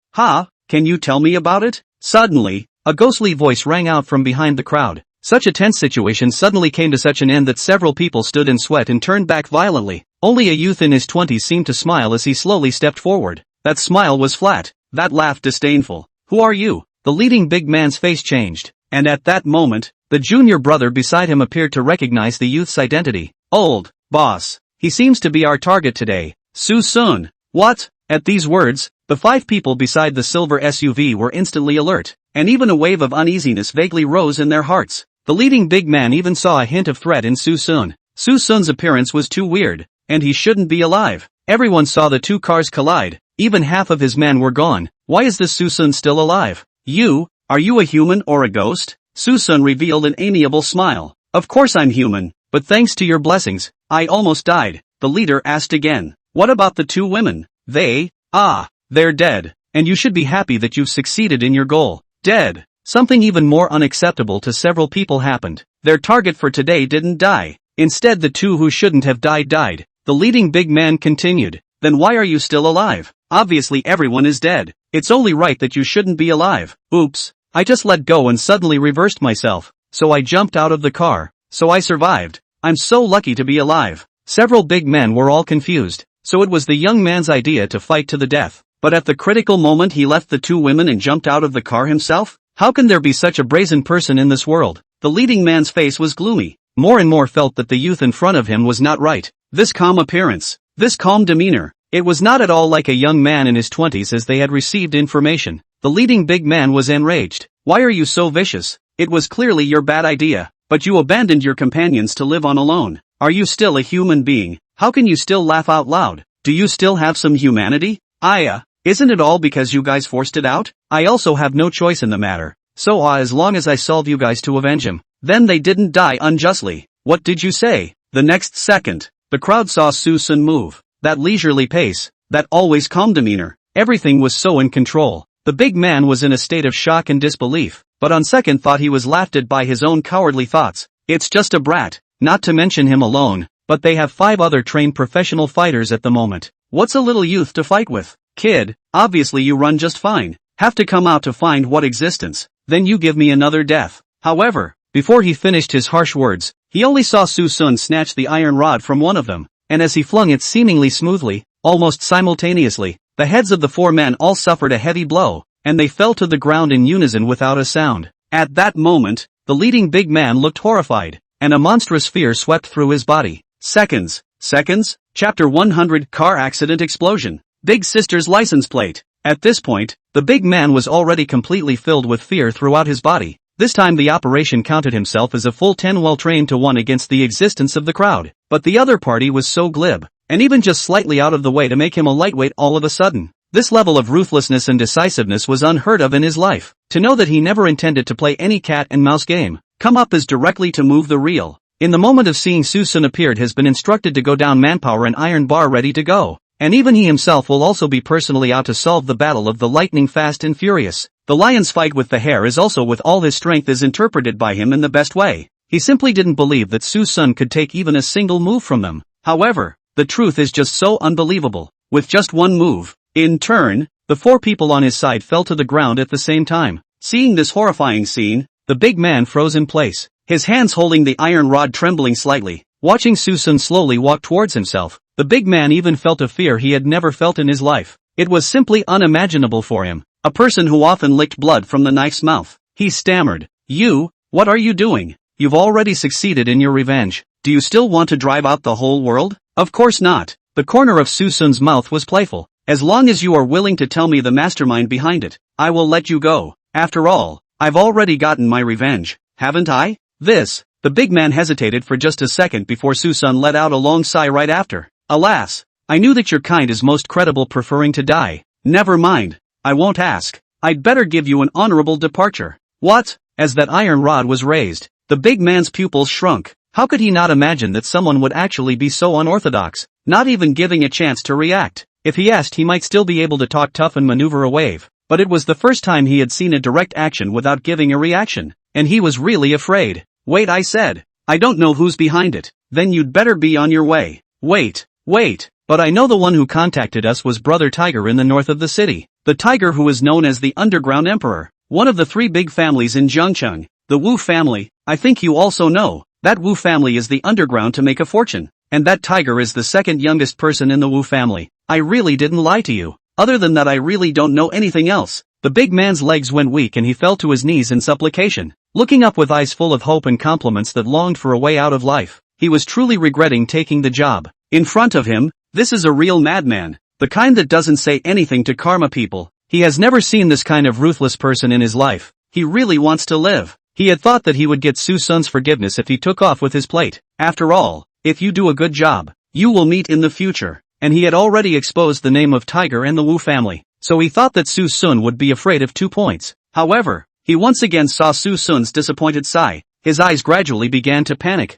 Can you tell me about it? Suddenly, a ghostly voice rang out from behind the crowd. Such a tense situation suddenly came to such an end that several people stood in sweat and turned back violently. Only a youth in his 20s seemed to smile as he slowly stepped forward. That smile was flat, that laugh disdainful. Who are you? The leading big man's face changed, and at that moment, the junior brother beside him appeared to recognize the youth's identity. Old boss, he seems to be our target today. Suson. What? At these words, the 5 people beside the silver SUV were instantly alert, and even a wave of uneasiness vaguely rose in their hearts. The leading big man even saw a hint of threat in Suson. Suson's appearance was too weird, and he shouldn't be alive. Everyone saw the 2 cars collide, even half of his men were gone. Why is this Suson still alive? Are you a human or a ghost? Suson revealed an amiable smile. Of course I'm human, but thanks to your blessings, I almost died. The leader asked again. What about the 2 women? They're dead, and you should be happy that you've succeeded in your goal. Dead. Something even more unacceptable to several people happened. Their target for today didn't die. Instead, the 2 who shouldn't have died. The leading big man continued. Then why are you still alive? Obviously everyone is dead. It's only right that you shouldn't be alive. Oops. I just let go and suddenly reversed myself. So I jumped out of the car. So I survived. I'm so lucky to be alive. Several big men were all confused. So it was the young man's idea to fight to the death. But at the critical moment he left the 2 women and jumped out of the car himself? How can there be such a brazen person in this world? The leading man's face was gloomy. More and more felt that the youth in front of him was not right. This calm appearance, this calm demeanor, it was not at all like a young man in his 20s as they had received information. The leading big man was enraged. Why are you so vicious? It was clearly your bad idea, but you abandoned your companions to live on alone. Are you still a human being? How can you still laugh out loud? Do you still have some humanity? Isn't it all because you guys forced it out? I also have no choice in the matter. So as long as I solve you guys to avenge him, then they didn't die unjustly. What did you say? The next second, the crowd saw Suson move. That leisurely pace, that always calm demeanor, everything was so in control. The big man was in a state of shock and disbelief, but on second thought he was laughed at by his own cowardly thoughts. It's just a brat, not to mention him alone, but they have 5 other trained professional fighters at the moment. What's a little youth to fight with? Kid, obviously you run just fine. Have to come out to find what existence, then you give me another death. However, before he finished his harsh words, he only saw Suson snatch the iron rod from one of them, and as he flung it seemingly smoothly, almost simultaneously, the heads of the 4 men all suffered a heavy blow, and they fell to the ground in unison without a sound. At that moment, the leading big man looked horrified, and a monstrous fear swept through his body. Seconds. Chapter 100 Car Accident Explosion. Big Sister's license plate. At this point, the big man was already completely filled with fear throughout his body. This time the operation counted himself as a full 10 well trained to 1 against the existence of the crowd. But the other party was so glib, and even just slightly out of the way to make him a lightweight all of a sudden. This level of ruthlessness and decisiveness was unheard of in his life. To know that he never intended to play any cat and mouse game, come up as directly to move the reel. In the moment of seeing Suson appeared has been instructed to go down manpower and iron bar ready to go. And even he himself will also be personally out to solve the battle of the lightning fast and furious. The lion's fight with the hare is also with all his strength is interpreted by him in the best way. He simply didn't believe that Suson could take even a single move from them. However, the truth is just so unbelievable. With just one move, in turn, the 4 people on his side fell to the ground at the same time. Seeing this horrifying scene, The big man froze in place, his hands holding the iron rod trembling slightly. Watching Suson slowly walk towards himself, the big man even felt a fear he had never felt in his life. It was simply unimaginable for him, a person who often licked blood from the knife's mouth. He stammered, "You, what are you doing? You've already succeeded in your revenge. Do you still want to drive out the whole world?" "Of course not." The corner of Suson's mouth was playful. "As long as you are willing to tell me the mastermind behind it, I will let you go. After all, I've already gotten my revenge, haven't I?" The big man hesitated for just a second before Suson let out a long sigh right after. "Alas, I knew that your kind is most credible preferring to die. Never mind, I won't ask. I'd better give you an honorable departure." "What?" As that iron rod was raised, the big man's pupils shrunk. How could he not imagine that someone would actually be so unorthodox, not even giving a chance to react? If he asked, he might still be able to talk tough and maneuver a wave, but it was the first time he had seen a direct action without giving a reaction, and he was really afraid. "Wait," I said. "I don't know who's behind it." "Then you'd better be on your way." Wait. But I know the one who contacted us was Brother Tiger in the north of the city. The Tiger who is known as the Underground Emperor. One of the 3 big families in Zhengcheng. The Wu family, I think you also know. That Wu family is the underground to make a fortune. And that Tiger is the second youngest person in the Wu family. I really didn't lie to you. Other than that, I really don't know anything else. The big man's legs went weak and he fell to his knees in supplication, looking up with eyes full of hope and compliments that longed for a way out of life. He was truly regretting taking the job. In front of him, this is a real madman. The kind that doesn't say anything to karma people. He has never seen this kind of ruthless person in his life. He really wants to live. He had thought that he would get Suson's forgiveness if he took off with his plate. After all, if you do a good job, you will meet in the future. And he had already exposed the name of Tiger and the Wu family, so he thought that Suson would be afraid of 2 points. However, he once again saw Suson's disappointed sigh. His eyes gradually began to panic.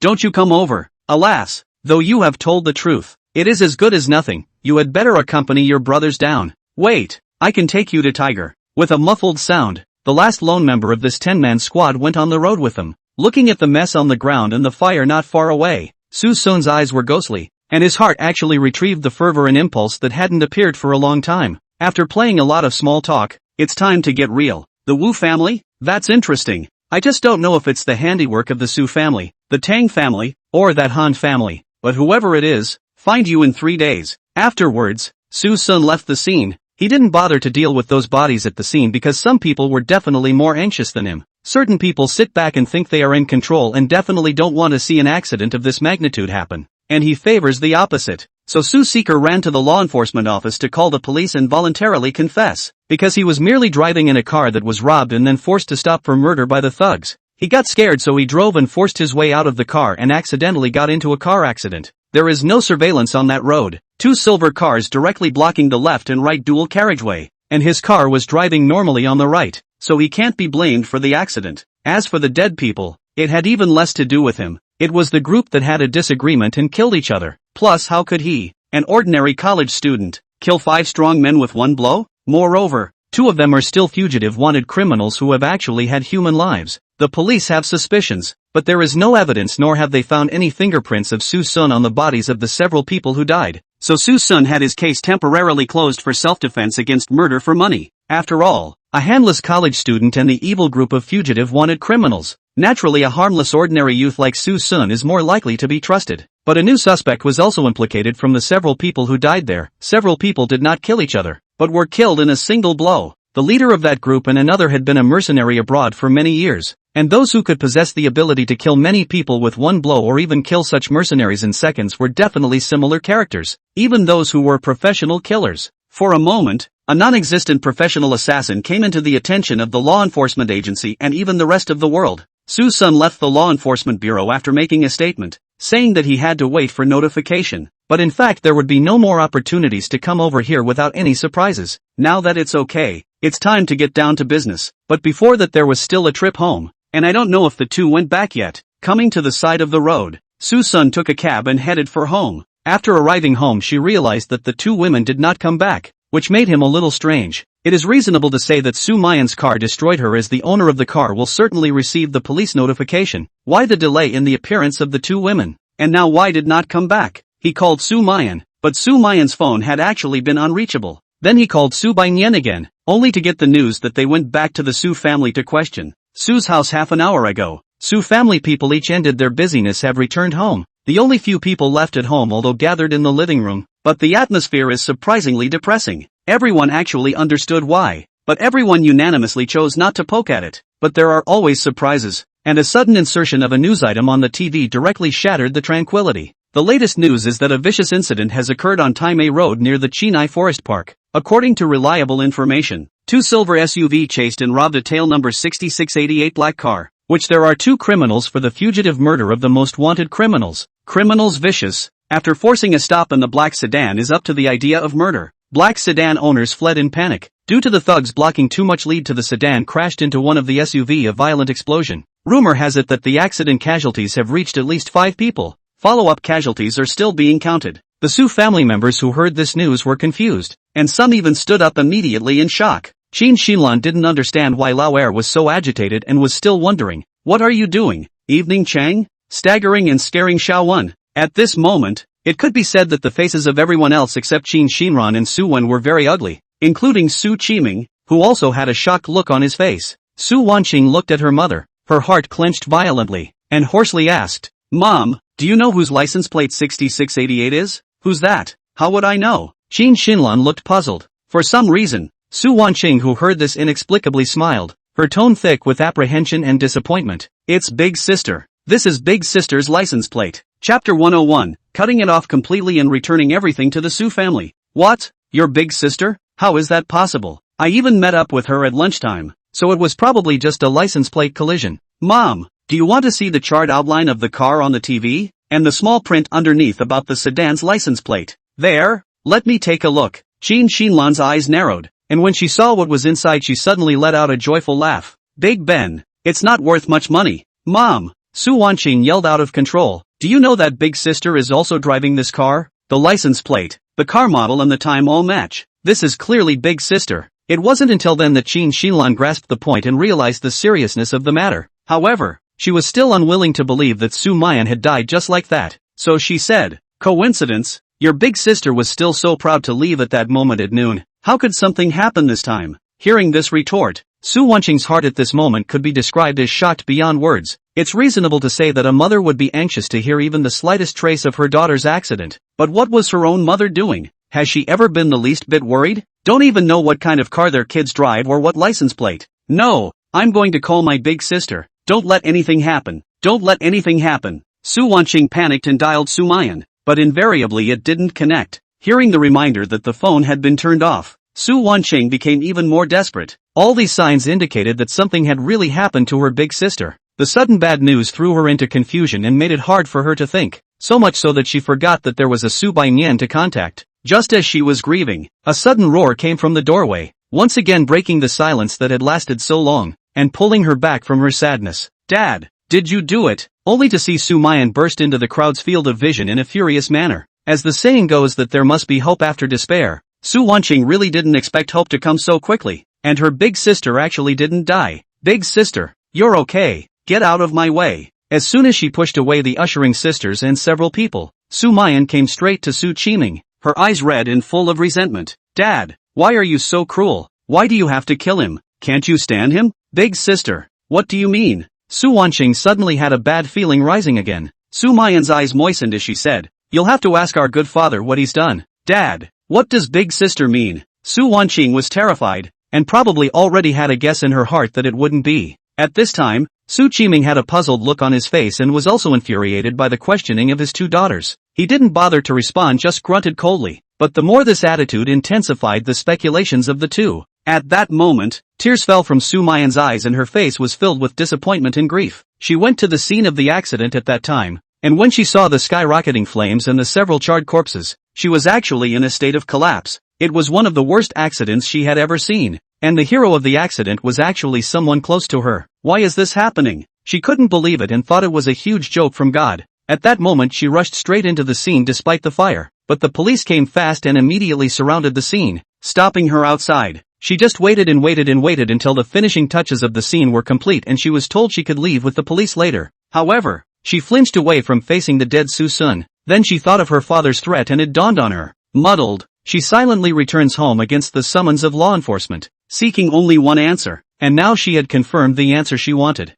Don't you come over. Alas, though you have told the truth, it is as good as nothing. You had better accompany your brothers down. Wait, I can take you to Tiger." With a muffled sound, the last lone member of this 10-man squad went on the road with them. Looking at the mess on the ground and the fire not far away, Suson's eyes were ghostly, and his heart actually retrieved the fervor and impulse that hadn't appeared for a long time. After playing a lot of small talk, it's time to get real. The Wu family? That's interesting. I just don't know if it's the handiwork of the Su family, the Tang family, or that Han family, but whoever it is, find you in 3 days. Afterwards, Suson left the scene. He didn't bother to deal with those bodies at the scene because some people were definitely more anxious than him. Certain people sit back and think they are in control and definitely don't want to see an accident of this magnitude happen. And he favors the opposite. So Su Seeker ran to the law enforcement office to call the police and voluntarily confess, because he was merely driving in a car that was robbed and then forced to stop for murder by the thugs. He got scared, so he drove and forced his way out of the car and accidentally got into a car accident. There is no surveillance on that road, 2 silver cars directly blocking the left and right dual carriageway, and his car was driving normally on the right, so he can't be blamed for the accident. As for the dead people, it had even less to do with him. It was the group that had a disagreement and killed each other. Plus, how could he, an ordinary college student, kill 5 strong men with 1 blow? Moreover, 2 of them are still fugitive wanted criminals who have actually had human lives. The police have suspicions, but there is no evidence, nor have they found any fingerprints of Suson on the bodies of the several people who died. So Suson had his case temporarily closed for self-defense against murder for money. After all, a handless college student and the evil group of fugitive wanted criminals. Naturally, a harmless ordinary youth like Suson is more likely to be trusted. But a new suspect was also implicated from the several people who died there. Several people did not kill each other, but were killed in a single blow. The leader of that group and another had been a mercenary abroad for many years, and those who could possess the ability to kill many people with 1 blow or even kill such mercenaries in seconds were definitely similar characters, even those who were professional killers. For a moment, a non-existent professional assassin came into the attention of the law enforcement agency and even the rest of the world. Suson left the law enforcement bureau after making a statement, saying that he had to wait for notification, but in fact there would be no more opportunities to come over here without any surprises. Now that it's okay, it's time to get down to business. But before that there was still a trip home, and I don't know if the 2 went back yet. Coming to the side of the road, Suson took a cab and headed for home. After arriving home, she realized that the 2 women did not come back, which made him a little strange. It is reasonable to say that Sumayan's car destroyed her, as the owner of the car will certainly receive the police notification. Why the delay in the appearance of the 2 women? And now why did not come back? He called Sumayan, but Sumayan's phone had actually been unreachable. Then he called Subayan again, only to get the news that they went back to the Su family to question. Su's house half an hour ago. Su family people each ended their busyness have returned home. The only few people left at home although gathered in the living room, but the atmosphere is surprisingly depressing. Everyone actually understood why, but everyone unanimously chose not to poke at it. But there are always surprises, and a sudden insertion of a news item on the TV directly shattered the tranquility. The latest news is that a vicious incident has occurred on Taimei Road near the Qinai Forest Park. According to reliable information, 2 silver SUV chased and robbed a tail number 6688 black car, which there are 2 criminals for the fugitive murder of the most wanted criminals. Criminals vicious. After forcing a stop in the black sedan is up to the idea of murder. Black sedan owners fled in panic. Due to the thugs blocking too much lead to the sedan crashed into one of the SUV, a violent explosion. Rumor has it that the accident casualties have reached at least 5 people. Follow-up casualties are still being counted. The Su family members who heard this news were confused, and some even stood up immediately in shock. Qin Xinlan didn't understand why Lao Er was so agitated and was still wondering, "What are you doing, Evening Chang?" Staggering and scaring Xiaowen. At this moment, it could be said that the faces of everyone else except Qin Xinran and Suwen were very ugly, including Su Qiming, who also had a shocked look on his face. Su Wanqing looked at her mother, her heart clenched violently, and hoarsely asked, "Mom, do you know whose license plate 6688 is? Who's that?" "How would I know?" Qin Xinlan looked puzzled. For some reason, Su Wanqing, who heard this, inexplicably smiled, her tone thick with apprehension and disappointment. "It's Big Sister. This is Big Sister's license plate." Chapter 101, Cutting it off completely and returning everything to the Su family. "What? Your big sister? How is that possible? I even met up with her at lunchtime, so it was probably just a license plate collision." "Mom, do you want to see the charred outline of the car on the TV? And the small print underneath about the sedan's license plate? There? Let me take a look." Qin Xinlan's eyes narrowed, and when she saw what was inside she suddenly let out a joyful laugh. "Big Ben, it's not worth much money." "Mom!" Su Wanqing yelled out of control. "Do you know that Big Sister is also driving this car? The license plate, the car model and the time all match. This is clearly Big Sister." It wasn't until then that Qin Xinlan grasped the point and realized the seriousness of the matter. However, she was still unwilling to believe that Sumayan had died just like that, so she said, "Coincidence? Your big sister was still so proud to leave at that moment at noon. How could something happen this time?" Hearing this retort, Su Wanqing's heart at this moment could be described as shocked beyond words. It's reasonable to say that a mother would be anxious to hear even the slightest trace of her daughter's accident. But what was her own mother doing? Has she ever been the least bit worried? Don't even know what kind of car their kids drive or what license plate. "No, I'm going to call my big sister. Don't let anything happen. Don't let anything happen." Su Wanqing panicked and dialed Sumayan, but invariably it didn't connect. Hearing the reminder that the phone had been turned off, Su Wanqing became even more desperate. All these signs indicated that something had really happened to her big sister. The sudden bad news threw her into confusion and made it hard for her to think, so much so that she forgot that there was a Su Baiyan to contact. Just as she was grieving, a sudden roar came from the doorway, once again breaking the silence that had lasted so long, and pulling her back from her sadness. "Dad, did you do it?" Only to see Sumayan burst into the crowd's field of vision in a furious manner. As the saying goes that there must be hope after despair, Su Wanqing really didn't expect hope to come so quickly, and her big sister actually didn't die. "Big sister, you're okay. Get out of my way." As soon as she pushed away the ushering sisters and several people, Sumayan came straight to Su Qiming, her eyes red and full of resentment. "Dad, why are you so cruel? Why do you have to kill him? Can't you stand him?" "Big sister, what do you mean?" Su Wanqing suddenly had a bad feeling rising again. Sumayan's eyes moistened as she said, "You'll have to ask our good father what he's done." "Dad, what does big sister mean?" Su Wanqing was terrified, and probably already had a guess in her heart that it wouldn't be. At this time, Su Qiming had a puzzled look on his face and was also infuriated by the questioning of his 2 daughters. He didn't bother to respond, just grunted coldly, but the more this attitude intensified the speculations of the two. At that moment, tears fell from Sumayan's eyes and her face was filled with disappointment and grief. She went to the scene of the accident at that time, and when she saw the skyrocketing flames and the several charred corpses, she was actually in a state of collapse. It was one of the worst accidents she had ever seen, and the hero of the accident was actually someone close to her. Why is this happening? She couldn't believe it and thought it was a huge joke from God. At that moment she rushed straight into the scene despite the fire, but the police came fast and immediately surrounded the scene, stopping her outside. She just waited and waited and waited until the finishing touches of the scene were complete and she was told she could leave with the police later. However, she flinched away from facing the dead Suson. Then she thought of her father's threat and it dawned on her. Muddled, she silently returns home against the summons of law enforcement, seeking only one answer. and now she had confirmed the answer she wanted.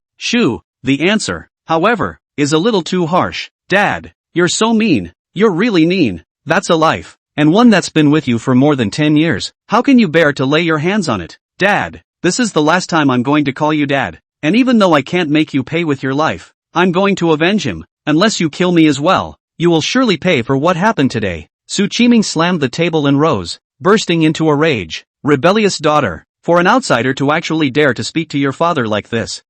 The answer, however, is a little too harsh. Dad, you're so mean. You're really mean. That's a life, and one that's been with you for more than 10 years. How can you bear to lay your hands on it? Dad, this is the last time I'm going to call you Dad, and even though I can't make you pay with your life, I'm going to avenge him, unless you kill me as well. You will surely pay for what happened today. Qiming slammed the table and rose, bursting into a rage. Rebellious daughter, for an outsider to actually dare to speak to your father like this.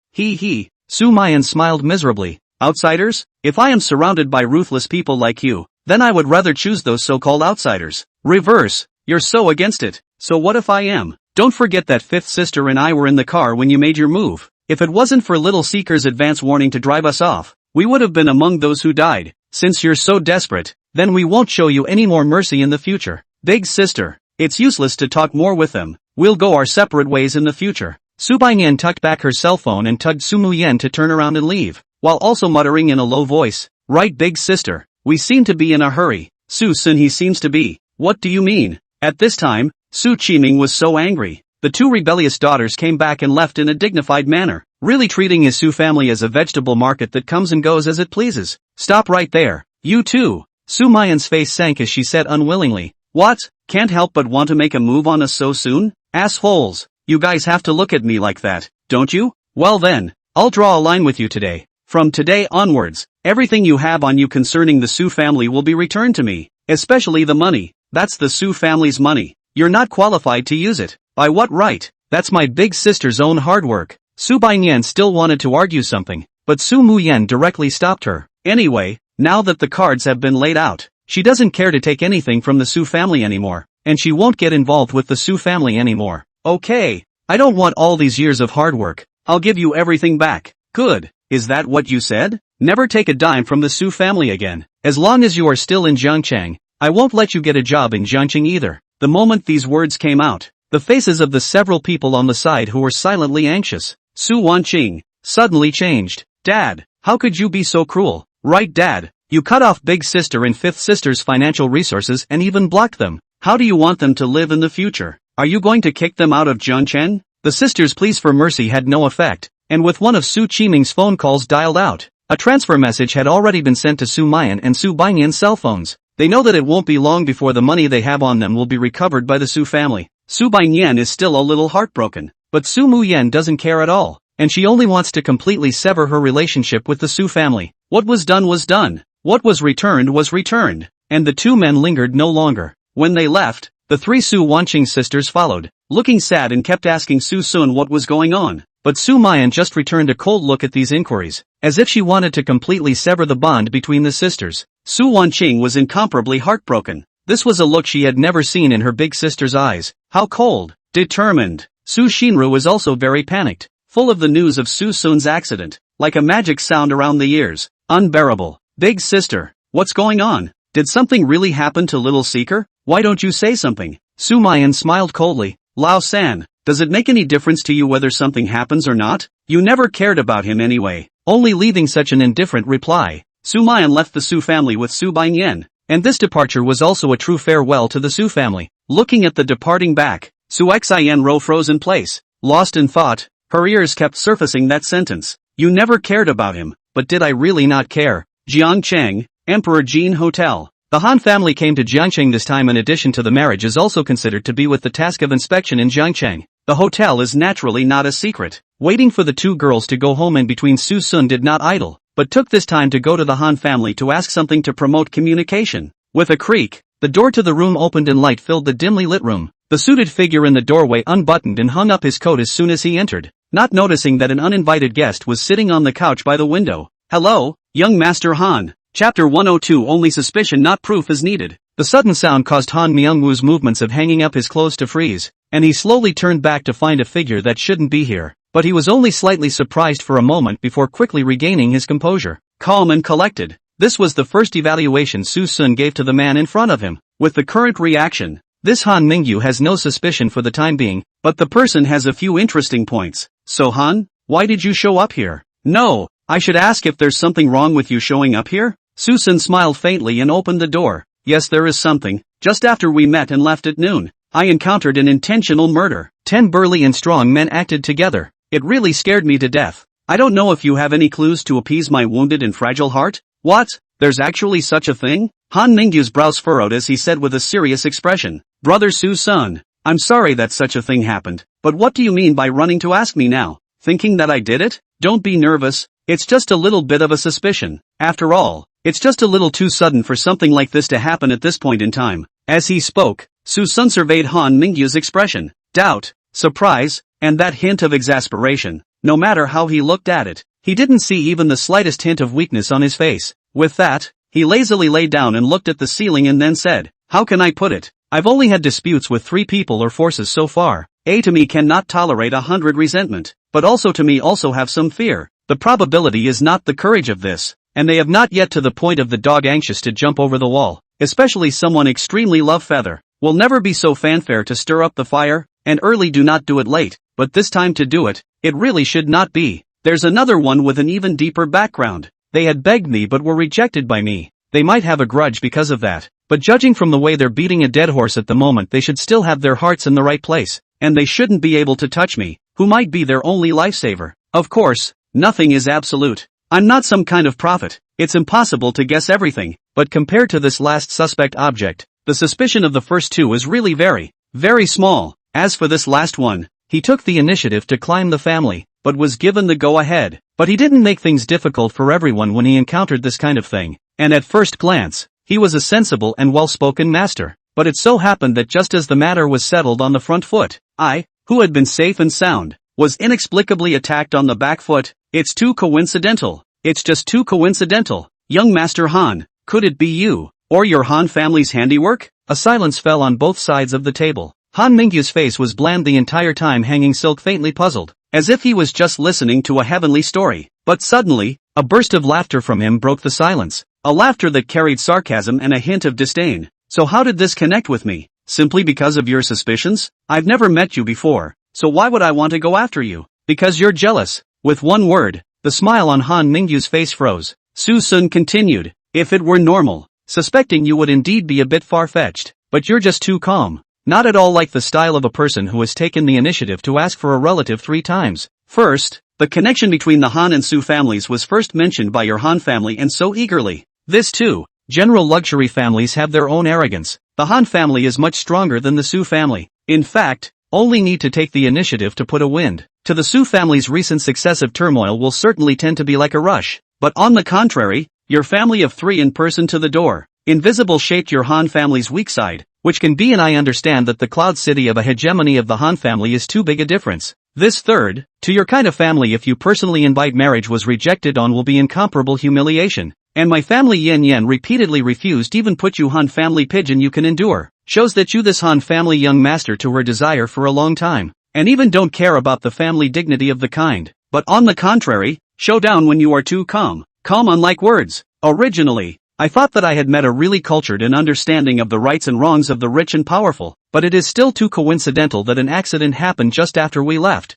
Sumayan smiled miserably. Outsiders? If I am surrounded by ruthless people like you, then I would rather choose those so-called outsiders. Reverse, you're so against it. So what if I am? Don't forget that fifth sister and I were in the car when you made your move. If it wasn't for Little Seeker's advance warning to drive us off, we would have been among those who died. Since you're so desperate, then we won't show you any more mercy in the future. Big sister, it's useless to talk more with them. We'll go our separate ways in the future. Sumayan tucked back her cell phone and tugged Sumayan to turn around and leave, while also muttering in a low voice, "Right, big sister, we seem to be in a hurry." Suson, he seems to be. What do you mean? At this time, Qiming was so angry. The two rebellious daughters came back and left in a dignified manner, really treating his Su family as a vegetable market that comes and goes as it pleases. Stop right there. You too. Sumayan's face sank as she said unwillingly, "What? Can't help but want to make a move on us so soon? Assholes. You guys have to look at me like that, don't you? Well then, I'll draw a line with you today. From today onwards, everything you have on you concerning the Su family will be returned to me, especially the money. That's the Su family's money. You're not qualified to use it. By what right? That's my big sister's own hard work." Sumayan still wanted to argue something, but Sumayan directly stopped her. Anyway, now that the cards have been laid out, she doesn't care to take anything from the Su family anymore, and she won't get involved with the Su family anymore. Okay, I don't want all these years of hard work. I'll give you everything back. Good. Is that what you said? Never take a dime from the Su family again. As long as you are still in Zhangchang, I won't let you get a job in Zhangcheng either. The moment these words came out, the faces of the several people on the side who were silently anxious, Su Wanqing, suddenly changed. Dad, how could you be so cruel? Right, Dad, you cut off big sister and fifth sister's financial resources and even blocked them. How do you want them to live in the future? Are you going to kick them out of Zhangcheng? The sisters' pleas for mercy had no effect, and with one of Qiming's phone calls dialed out, a transfer message had already been sent to Sumayan and Sumayan's cell phones. They know that it won't be long before the money they have on them will be recovered by the Su family. Sumayan is still a little heartbroken, but Sumayan doesn't care at all, and she only wants to completely sever her relationship with the Su family. What was done was done. What was returned, and the two men lingered no longer. When they left, the three Su Wanqing sisters followed, looking sad and kept asking Suson what was going on. But Sumayan just returned a cold look at these inquiries, as if she wanted to completely sever the bond between the sisters. Su Wanqing was incomparably heartbroken. This was a look she had never seen in her big sister's eyes. How cold, determined. Su Shinru was also very panicked, full of the news of Suson's accident, like a magic sound around the ears. Unbearable. Big sister, what's going on? Did something really happen to Little Seeker? Why don't you say something? Sumayan smiled coldly. Lao San, does it make any difference to you whether something happens or not? You never cared about him anyway. Only leaving such an indifferent reply. Sumayan left the Su family with Sumayan, and this departure was also a true farewell to the Su family. Looking at the departing back, Su Xian froze in place, lost in thought. Her ears kept surfacing that sentence. You never cared about him, but did I really not care? Jiangcheng, Emperor Jin Hotel. The Han family came to Jiangcheng this time. In addition to the marriage is also considered to be with the task of inspection in Jiangcheng. The hotel is naturally not a secret. Waiting for the two girls to go home in between, Suson did not idle, but took this time to go to the Han family to ask something to promote communication. With a creak, the door to the room opened and light filled the dimly lit room. The suited figure in the doorway unbuttoned and hung up his coat as soon as he entered, not noticing that an uninvited guest was sitting on the couch by the window. Hello, young Master Han. Chapter 102. Only suspicion, not proof, is needed. The sudden sound caused Han Myungwoo's movements of hanging up his clothes to freeze, and he slowly turned back to find a figure that shouldn't be here. But he was only slightly surprised for a moment before quickly regaining his composure. Calm and collected. This was the first evaluation Suson gave to the man in front of him. With the current reaction, this Han Mingyu has no suspicion for the time being, but the person has a few interesting points. So Han, why did you show up here? No, I should ask if there's something wrong with you showing up here? Suson smiled faintly and opened the door. Yes, there is something. Just after we met and left at noon, I encountered an intentional murder. 10 burly and strong men acted together. It really scared me to death. I don't know if you have any clues to appease my wounded and fragile heart? What? There's actually such a thing? Han Mingyu's brows furrowed as he said with a serious expression. Brother Suson, I'm sorry that such a thing happened, but what do you mean by running to ask me now? Thinking that I did it? Don't be nervous, it's just a little bit of a suspicion. After all, it's just a little too sudden for something like this to happen at this point in time. As he spoke, Suson surveyed Han Mingyu's expression, doubt, surprise, and that hint of exasperation. No matter how he looked at it, he didn't see even the slightest hint of weakness on his face. With that, he lazily lay down and looked at the ceiling and then said, how can I put it? I've only had disputes with 3 people or forces so far. A to me cannot tolerate 100 resentment, but also to me also have some fear. The probability is not the courage of this, and they have not yet to the point of the dog anxious to jump over the wall, especially someone extremely love feather. Will never be so fanfare to stir up the fire, and early do not do it late, but this time to do it, it really should not be. There's another one with an even deeper background. They had begged me but were rejected by me. They might have a grudge because of that, but judging from the way they're beating a dead horse at the moment they should still have their hearts in the right place, and they shouldn't be able to touch me, who might be their only lifesaver. Of course, nothing is absolute. I'm not some kind of prophet, it's impossible to guess everything, but compared to this last suspect object, the suspicion of the first 2 is really very, very small. As for this last one, he took the initiative to climb the family, but was given the go-ahead. But he didn't make things difficult for everyone when he encountered this kind of thing, and at first glance, he was a sensible and well-spoken master. But it so happened that just as the matter was settled on the front foot, I, who had been safe and sound, was inexplicably attacked on the back foot. It's too coincidental. It's just too coincidental. Young Master Han, could it be you, or your Han family's handiwork? A silence fell on both sides of the table. Han Mingyu's face was bland the entire time, hanging silk, faintly puzzled, as if he was just listening to a heavenly story. But suddenly, a burst of laughter from him broke the silence, a laughter that carried sarcasm and a hint of disdain. So how did this connect with me? Simply because of your suspicions? I've never met you before, so why would I want to go after you? Because you're jealous. With one word, the smile on Han Mingyu's face froze. Suson continued, if it were normal, suspecting you would indeed be a bit far-fetched, but you're just too calm. Not at all like the style of a person who has taken the initiative to ask for a relative 3 times. First, the connection between the Han and Su families was first mentioned by your Han family and so eagerly. This too, general luxury families have their own arrogance. The Han family is much stronger than the Su family. In fact, only need to take the initiative to put a wind to the Su family's recent successive turmoil will certainly tend to be like a rush. But on the contrary, your family of 3 in person to the door, invisible shaped your Han family's weak side, which can be, and I understand that the cloud city of a hegemony of the Han family is too big a difference. This third, to your kind of family if you personally invite marriage was rejected on will be incomparable humiliation. And my family Yen repeatedly refused even put you Han family pigeon you can endure. Shows that you this Han family young master to her desire for a long time. And even don't care about the family dignity of the kind. But on the contrary, showdown when you are too calm. Calm unlike words. Originally, I thought that I had met a really cultured and understanding of the rights and wrongs of the rich and powerful, but it is still too coincidental that an accident happened just after we left.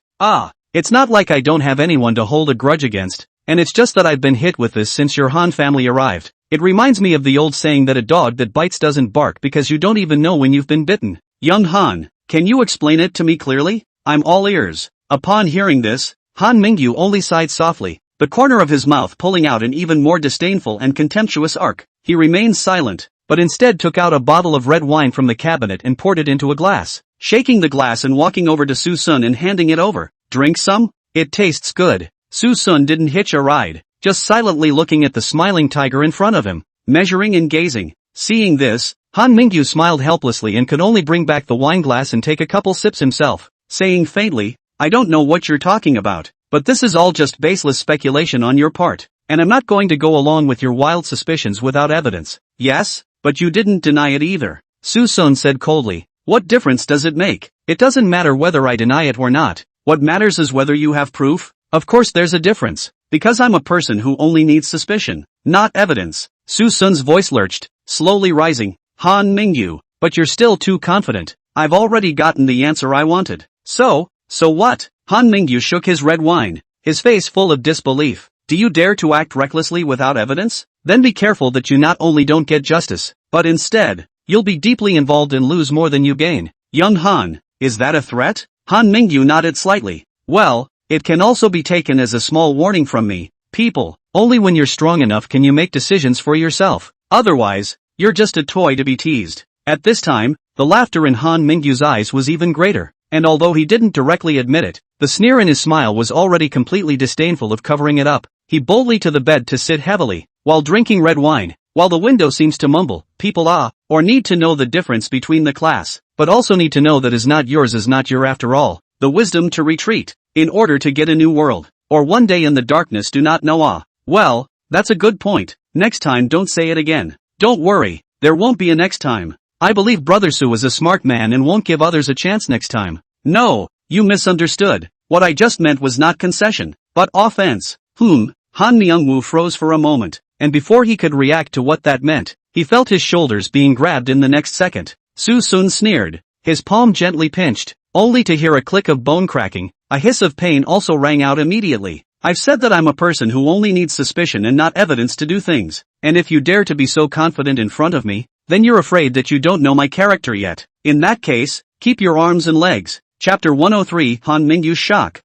It's not like I don't have anyone to hold a grudge against, and it's just that I've been hit with this since your Han family arrived. It reminds me of the old saying that a dog that bites doesn't bark because you don't even know when you've been bitten. Young Han, can you explain it to me clearly? I'm all ears. Upon hearing this, Han Mingyu only sighed softly, the corner of his mouth pulling out an even more disdainful and contemptuous arc. He remained silent, but instead took out a bottle of red wine from the cabinet and poured it into a glass, shaking the glass and walking over to Suson and handing it over. Drink some? It tastes good. Suson didn't hitch a ride, just silently looking at the smiling tiger in front of him, measuring and gazing. Seeing this, Han Mingyu smiled helplessly and could only bring back the wine glass and take a couple sips himself, saying faintly, I don't know what you're talking about. But this is all just baseless speculation on your part, and I'm not going to go along with your wild suspicions without evidence. Yes, but you didn't deny it either. Suson said coldly. What difference does it make? It doesn't matter whether I deny it or not. What matters is whether you have proof. Of course there's a difference, because I'm a person who only needs suspicion, not evidence. Suson's voice lurched, slowly rising. Han Mingyu, but you're still too confident. I've already gotten the answer I wanted. So what? Han Mingyu shook his red wine, his face full of disbelief. Do you dare to act recklessly without evidence? Then be careful that you not only don't get justice, but instead, you'll be deeply involved and lose more than you gain. Young Han, is that a threat? Han Mingyu nodded slightly. Well, it can also be taken as a small warning from me. People, only when you're strong enough can you make decisions for yourself. Otherwise, you're just a toy to be teased. At this time, the laughter in Han Mingyu's eyes was even greater, and although he didn't directly admit it, the sneer in his smile was already completely disdainful of covering it up. He boldly to the bed to sit heavily, while drinking red wine, while the window seems to mumble, people or need to know the difference between the class, but also need to know that is not your after all, the wisdom to retreat, in order to get a new world, or one day in the darkness do not know Well, that's a good point, next time don't say it again. Don't worry, there won't be a next time. I believe Brother Su is a smart man and won't give others a chance next time. No, you misunderstood. What I just meant was not concession, but offense. Han Myungwoo froze for a moment, and before he could react to what that meant, he felt his shoulders being grabbed in the next second. Suson sneered, his palm gently pinched, only to hear a click of bone cracking. A hiss of pain also rang out immediately. I've said that I'm a person who only needs suspicion and not evidence to do things, and if you dare to be so confident in front of me, then you're afraid that you don't know my character yet. In that case, keep your arms and legs. Chapter 103 Han Mingyu's shock.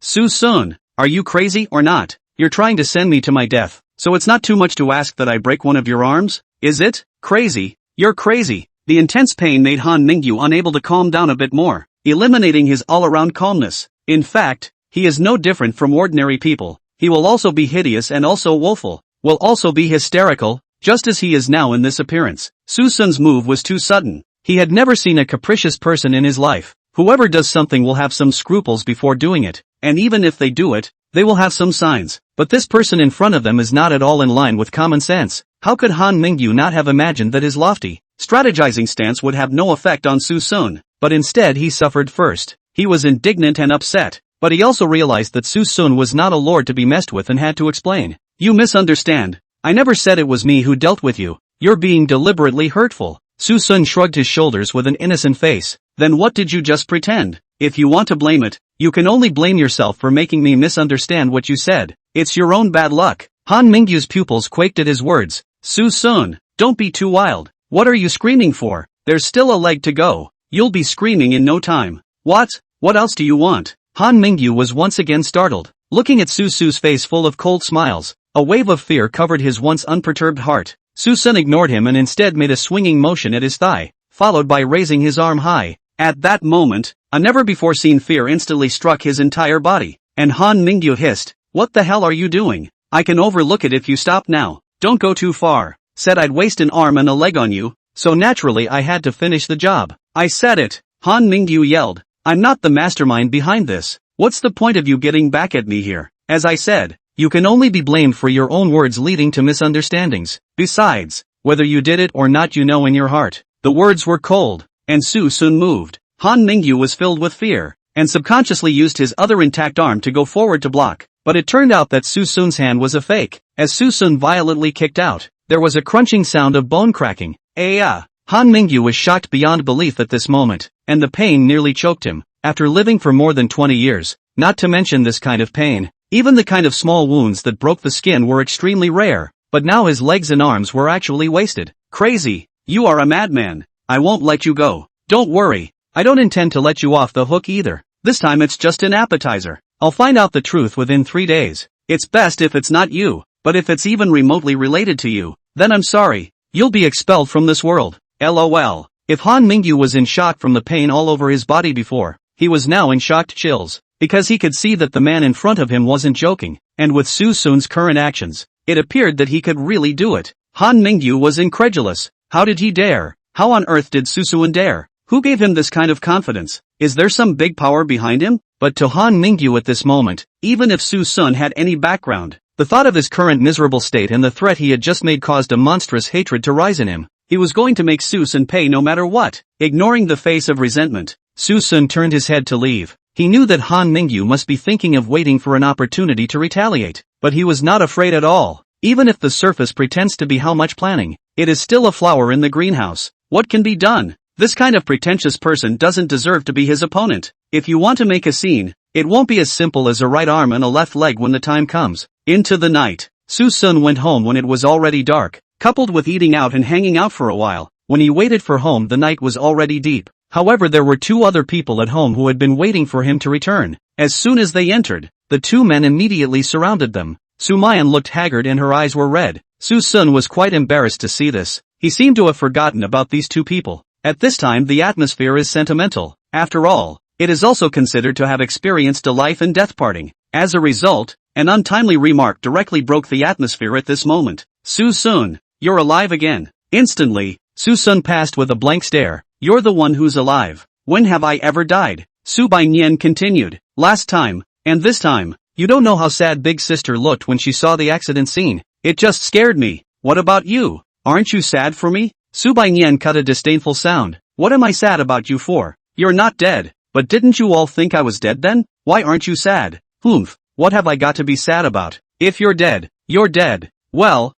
Suson, are you crazy or not? You're trying to send me to my death, so it's not too much to ask that I break one of your arms? Is it? Crazy? You're crazy. The intense pain made Han Mingyu unable to calm down a bit more, eliminating his all-around calmness. In fact, he is no different from ordinary people. He will also be hideous and also woeful, will also be hysterical, just as he is now in this appearance. Suson's move was too sudden. He had never seen a capricious person in his life. Whoever does something will have some scruples before doing it, and even if they do it, they will have some signs. But this person in front of them is not at all in line with common sense. How could Han Mingyu not have imagined that his lofty, strategizing stance would have no effect on Suson? But instead he suffered first. He was indignant and upset, but he also realized that Suson was not a lord to be messed with and had to explain. You misunderstand. I never said it was me who dealt with you. You're being deliberately hurtful. Suson shrugged his shoulders with an innocent face. Then what did you just pretend? If you want to blame it, you can only blame yourself for making me misunderstand what you said. It's your own bad luck. Han Mingyu's pupils quaked at his words. Suson, don't be too wild. What are you screaming for? There's still a leg to go. You'll be screaming in no time. What else do you want? Han Mingyu was once again startled, looking at Susu's face full of cold smiles. A wave of fear covered his once unperturbed heart. Suson ignored him and instead made a swinging motion at his thigh, followed by raising his arm high. At that moment, a never-before-seen fear instantly struck his entire body, and Han Mingyu hissed, "What the hell are you doing? I can overlook it if you stop now. Don't go too far. Said I'd waste an arm and a leg on you, so naturally I had to finish the job. I said it," Han Mingyu yelled. "I'm not the mastermind behind this. What's the point of you getting back at me here? As I said, you can only be blamed for your own words leading to misunderstandings. Besides, whether you did it or not you know in your heart." The words were cold, and Suson moved. Han Mingyu was filled with fear, and subconsciously used his other intact arm to go forward to block. But it turned out that Suson's hand was a fake. As Suson violently kicked out, there was a crunching sound of bone cracking. Han Mingyu was shocked beyond belief at this moment, and the pain nearly choked him. After living for more than 20 years, not to mention this kind of pain, even the kind of small wounds that broke the skin were extremely rare, but now his legs and arms were actually wasted. Crazy. You are a madman. I won't let you go. Don't worry. I don't intend to let you off the hook either. This time it's just an appetizer. I'll find out the truth within 3 days. It's best if it's not you, but if it's even remotely related to you, then I'm sorry. You'll be expelled from this world. LOL. If Han Mingyu was in shock from the pain all over his body before, he was now in shocked chills, because he could see that the man in front of him wasn't joking, and with Suson's current actions, it appeared that he could really do it. Han Mingyu was incredulous. How did he dare? How on earth did Suson dare? Who gave him this kind of confidence? Is there some big power behind him? But to Han Mingyu at this moment, even if Suson had any background, the thought of his current miserable state and the threat he had just made caused a monstrous hatred to rise in him. He was going to make Suson pay no matter what. Ignoring the face of resentment, Suson turned his head to leave. He knew that Han Mingyu must be thinking of waiting for an opportunity to retaliate, but he was not afraid at all. Even if the surface pretends to be how much planning, it is still a flower in the greenhouse. What can be done? This kind of pretentious person doesn't deserve to be his opponent. If you want to make a scene, it won't be as simple as a right arm and a left leg when the time comes. Into the night, Suson went home when it was already dark. Coupled with eating out and hanging out for a while, when he waited for home the night was already deep. However, there were two other people at home who had been waiting for him to return. As soon as they entered, the two men immediately surrounded them. Sumayan looked haggard and her eyes were red. Suson was quite embarrassed to see this. He seemed to have forgotten about these two people. At this time the atmosphere is sentimental. After all, it is also considered to have experienced a life and death parting. As a result, an untimely remark directly broke the atmosphere at this moment. Suson, you're alive again. Instantly, Suson passed with a blank stare. You're the one who's alive. When have I ever died? Subayan continued. Last time, and this time. You don't know how sad Big Sister looked when she saw the accident scene. It just scared me. What about you? Aren't you sad for me? Subayan cut a disdainful sound. What am I sad about you for? You're not dead. But didn't you all think I was dead then? Why aren't you sad? Humph, what have I got to be sad about? If you're dead, you're dead. Well,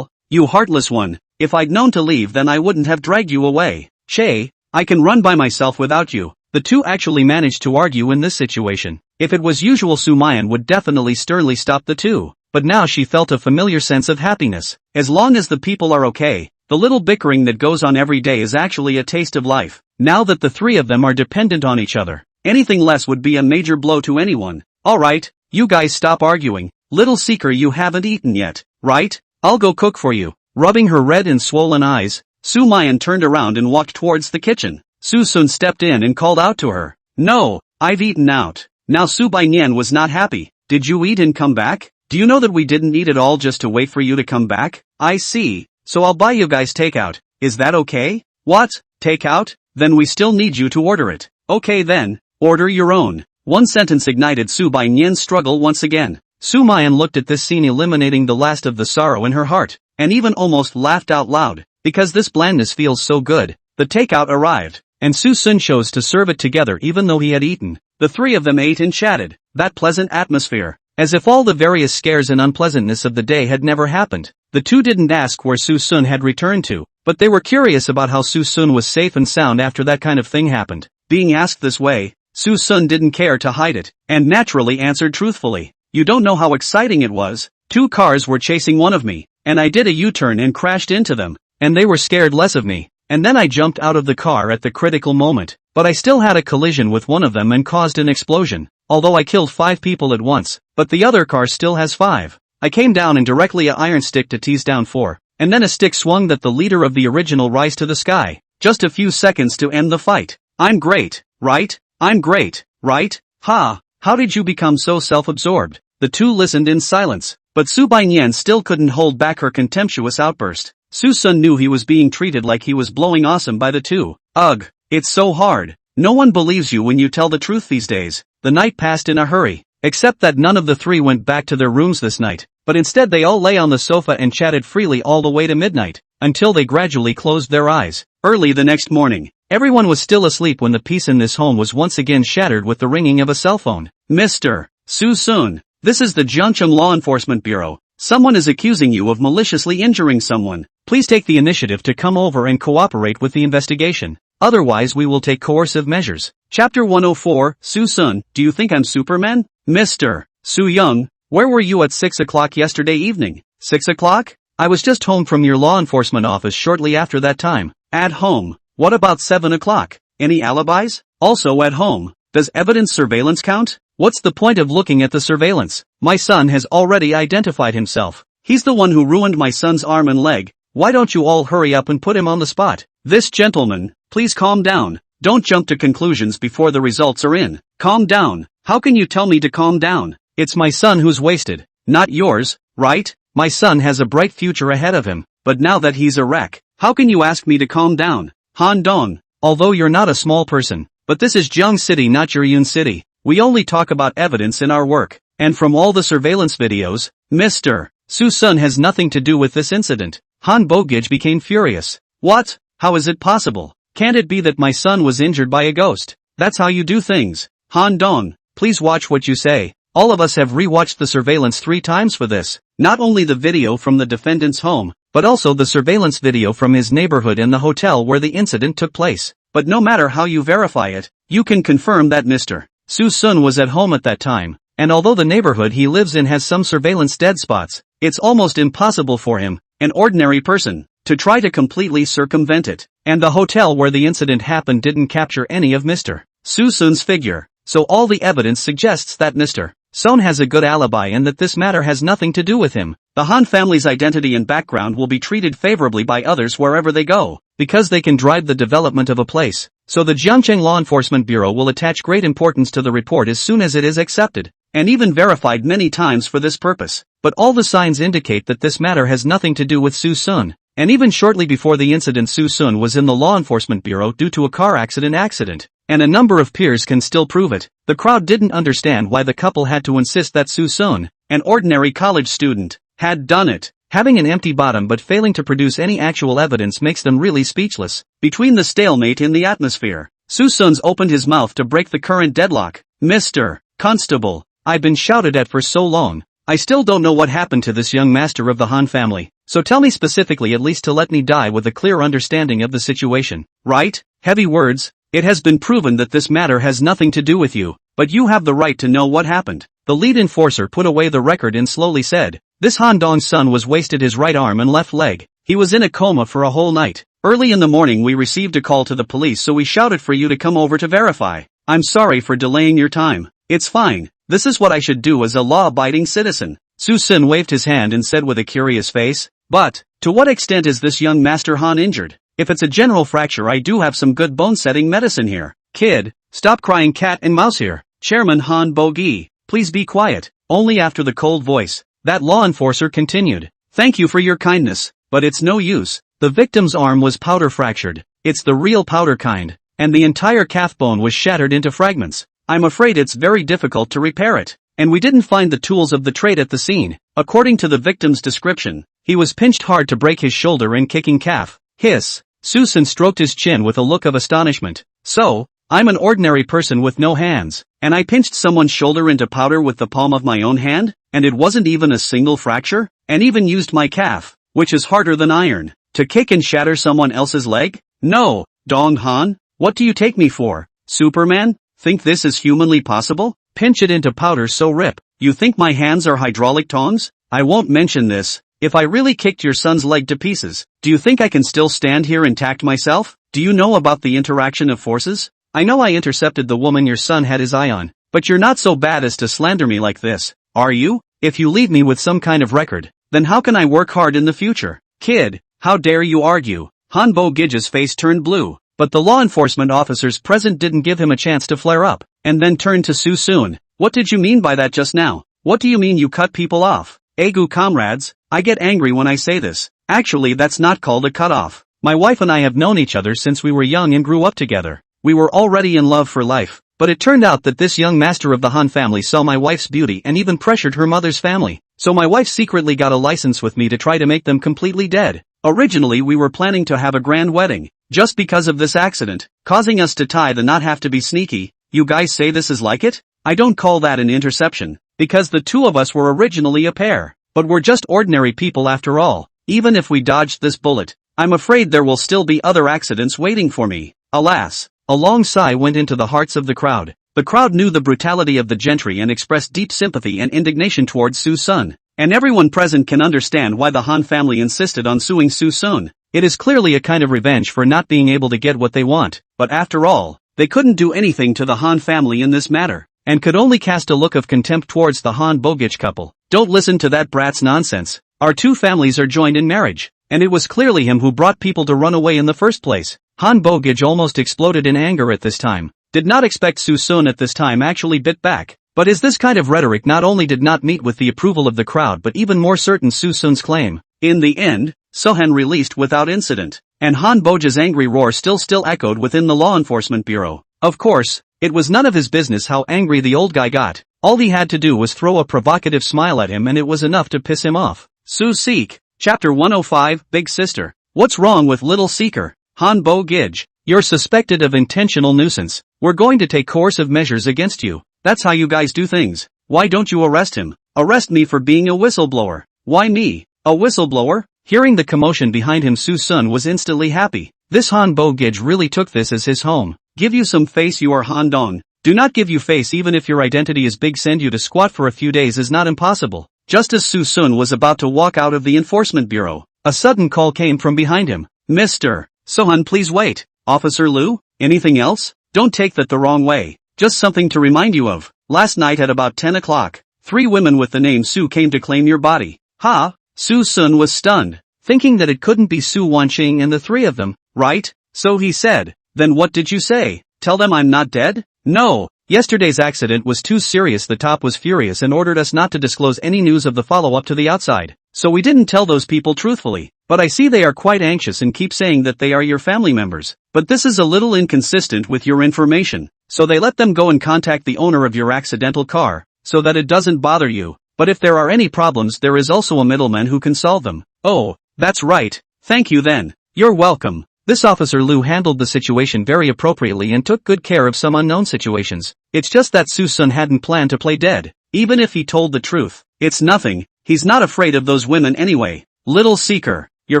you heartless one. If I'd known to leave then I wouldn't have dragged you away. Che, I can run by myself without you. The two actually managed to argue in this situation. If it was usual, Sumayan would definitely sternly stop the two. But now she felt a familiar sense of happiness. As long as the people are okay, the little bickering that goes on every day is actually a taste of life. Now that the three of them are dependent on each other, anything less would be a major blow to anyone. Alright, you guys stop arguing. Little seeker, you haven't eaten yet, right? I'll go cook for you. Rubbing her red and swollen eyes, Sumayan turned around and walked towards the kitchen. Suson stepped in and called out to her. No, I've eaten out. Now Subayan was not happy. Did you eat and come back? Do you know that we didn't eat at all just to wait for you to come back? I see, so I'll buy you guys takeout. Is that okay? What? Takeout? Then we still need you to order it. Okay then, order your own. One sentence ignited Subayan's struggle once again. Sumayan looked at this scene, eliminating the last of the sorrow in her heart, and even almost laughed out loud, because this blandness feels so good. The takeout arrived, and Suson chose to serve it together even though he had eaten. The three of them ate and chatted. That pleasant atmosphere, as if all the various scares and unpleasantness of the day had never happened. The two didn't ask where Suson had returned to, but they were curious about how Suson was safe and sound after that kind of thing happened. Being asked this way, Suson didn't care to hide it, and naturally answered truthfully. You don't know how exciting it was. Two cars were chasing one of me, and I did a U-turn and crashed into them, and they were scared less of me. And then I jumped out of the car at the critical moment, but I still had a collision with one of them and caused an explosion. Although I killed 5 people at once, but the other car still has 5. I came down and directly a iron stick to tease down 4, and then a stick swung that the leader of the original rise to the sky. Just a few seconds to end the fight. I'm great, right? I'm great, right? Ha, how did you become so self-absorbed? The two listened in silence, but Subayan still couldn't hold back her contemptuous outburst. Suson knew he was being treated like he was blowing awesome by the two. Ugh, it's so hard. No one believes you when you tell the truth these days. The night passed in a hurry, except that none of the three went back to their rooms this night, but instead they all lay on the sofa and chatted freely all the way to midnight, until they gradually closed their eyes. Early the next morning, everyone was still asleep when the peace in this home was once again shattered with the ringing of a cell phone. Mr. Suson, this is the Junchum Law Enforcement Bureau. Someone is accusing you of maliciously injuring someone. Please take the initiative to come over and cooperate with the investigation. Otherwise we will take coercive measures. Chapter 104, Suson, do you think I'm Superman? Mr. Suyun, where were you at 6 o'clock yesterday evening? 6 o'clock? I was just home from your law enforcement office shortly after that time. At home. What about 7 o'clock? Any alibis? Also at home. Does evidence surveillance count? What's the point of looking at the surveillance? My son has already identified himself. He's the one who ruined my son's arm and leg. Why don't you all hurry up and put him on the spot? This gentleman, please calm down. Don't jump to conclusions before the results are in. Calm down. How can you tell me to calm down? It's my son who's wasted, not yours, right? My son has a bright future ahead of him, but now that he's a wreck, how can you ask me to calm down? Han Dong, although you're not a small person, but this is Jiang City, not Juryun City. We only talk about evidence in our work, and from all the surveillance videos, Mr. Suson has nothing to do with this incident. Han Bogij became furious. What? How is it possible? Can't it be that my son was injured by a ghost? That's how you do things. Han Dong, please watch what you say. All of us have rewatched the surveillance 3 times for this. Not only the video from the defendant's home, but also the surveillance video from his neighborhood and the hotel where the incident took place. But no matter how you verify it, you can confirm that Mr. Suson was at home at that time, and although the neighborhood he lives in has some surveillance dead spots, it's almost impossible for him, an ordinary person, to try to completely circumvent it. And the hotel where the incident happened didn't capture any of Mr. Suson's figure, so all the evidence suggests that Mr. Suyen has a good alibi and that this matter has nothing to do with him. The Han family's identity and background will be treated favorably by others wherever they go, because they can drive the development of a place. So the Jiangcheng Law Enforcement Bureau will attach great importance to the report as soon as it is accepted, and even verified many times for this purpose. But all the signs indicate that this matter has nothing to do with Suson. And even shortly before the incident, Suson was in the Law Enforcement Bureau due to a car accident. And a number of peers can still prove it. The crowd didn't understand why the couple had to insist that Suson, an ordinary college student, had done it. Having an empty bottom but failing to produce any actual evidence makes them really speechless. Between the stalemate in the atmosphere, Suson's opened his mouth to break the current deadlock. Mr. Constable, I've been shouted at for so long. I still don't know what happened to this young master of the Han family. So tell me specifically, at least to let me die with a clear understanding of the situation. Right? Heavy words. It has been proven that this matter has nothing to do with you, but you have the right to know what happened. The lead enforcer put away the record and slowly said, this Han Dong's son was wasted his right arm and left leg. He was in a coma for a whole night. Early in the morning we received a call to the police, so we shouted for you to come over to verify. I'm sorry for delaying your time. It's fine. This is what I should do as a law-abiding citizen. Suson waved his hand and said with a curious face, but, to what extent is this young Master Han injured? If it's a general fracture, I do have some good bone-setting medicine here. Kid, stop crying cat and mouse here. Chairman Han Bo-gi, please be quiet. Only after the cold voice, that law enforcer continued. Thank you for your kindness, but it's no use. The victim's arm was powder fractured. It's the real powder kind. And the entire calf bone was shattered into fragments. I'm afraid it's very difficult to repair it. And we didn't find the tools of the trade at the scene. According to the victim's description, he was pinched hard to break his shoulder in kicking calf. Hiss. Suson stroked his chin with a look of astonishment. So, I'm an ordinary person with no hands, and I pinched someone's shoulder into powder with the palm of my own hand, and it wasn't even a single fracture, and even used my calf, which is harder than iron, to kick and shatter someone else's leg? No, Dong Han, what do you take me for? Superman? Think this is humanly possible? Pinch it into powder so rip. You think my hands are hydraulic tongs? I won't mention this. If I really kicked your son's leg to pieces, do you think I can still stand here intact myself? Do you know about the interaction of forces? I know I intercepted the woman your son had his eye on, but you're not so bad as to slander me like this, are you? If you leave me with some kind of record, then how can I work hard in the future? Kid, how dare you argue? Han Bo-gij's face turned blue, but the law enforcement officers present didn't give him a chance to flare up, and then turned to Suson. What did you mean by that just now? What do you mean you cut people off? Agu comrades, I get angry when I say this. Actually, that's not called a cut-off. My wife and I have known each other since we were young and grew up together. We were already in love for life, but it turned out that this young master of the Han family saw my wife's beauty and even pressured her mother's family. So my wife secretly got a license with me to try to make them completely dead. Originally we were planning to have a grand wedding. Just because of this accident, causing us to tie the knot, have to be sneaky. You guys say this is like it? I don't call that an interception, because the two of us were originally a pair. But we're just ordinary people after all. Even if we dodged this bullet, I'm afraid there will still be other accidents waiting for me. Alas. A long sigh went into the hearts of the crowd. The crowd knew the brutality of the gentry and expressed deep sympathy and indignation towards Suson. And everyone present can understand why the Han family insisted on suing Suson. It is clearly a kind of revenge for not being able to get what they want, but after all, they couldn't do anything to the Han family in this matter, and could only cast a look of contempt towards the Han Bo-gij couple. Don't listen to that brat's nonsense. Our two families are joined in marriage, and it was clearly him who brought people to run away in the first place. Han Bo-gij almost exploded in anger at this time. Did not expect Suson at this time actually bit back. But this kind of rhetoric not only did not meet with the approval of the crowd but even more certain Suson's claim. In the end, Suhen released without incident, and Han Bo-gij's angry roar still echoed within the law enforcement bureau. Of course, it was none of his business how angry the old guy got. All he had to do was throw a provocative smile at him and it was enough to piss him off. Su-seek, Chapter 105, Big Sister. What's wrong with Little Seeker? Han Bo-gij, you're suspected of intentional nuisance. We're going to take coercive measures against you. That's how you guys do things. Why don't you arrest him? Arrest me for being a whistleblower. Why me? A whistleblower? Hearing the commotion behind him, Suson was instantly happy. This Han Bo-gij really took this as his home. Give you some face, you are Han Dong. Do not give you face even if your identity is big. Send you to squat for a few days is not impossible. Just as Suson was about to walk out of the enforcement bureau, A sudden call came from behind him. Mr. Suan, please wait. Officer Liu? Anything else? Don't take that the wrong way. Just something to remind you of. Last night at about 10 o'clock, 3 women with the name Su came to claim your body. Ha? Suson was stunned, thinking that it couldn't be Su Wanqing and the 3 of them, right? So he said, then what did you say? Tell them I'm not dead? No. Yesterday's accident was too serious. The top was furious and ordered us not to disclose any news of the follow-up to the outside. So we didn't tell those people truthfully. But I see they are quite anxious and keep saying that they are your family members. But this is a little inconsistent with your information. So they let them go and contact the owner of your accidental car, so that it doesn't bother you. But if there are any problems, there is also a middleman who can solve them. Oh, that's right. Thank you then. You're welcome. This Officer Liu handled the situation very appropriately and took good care of some unknown situations. It's just that Suson hadn't planned to play dead. Even if he told the truth, it's nothing. He's not afraid of those women anyway. Little Seeker, you're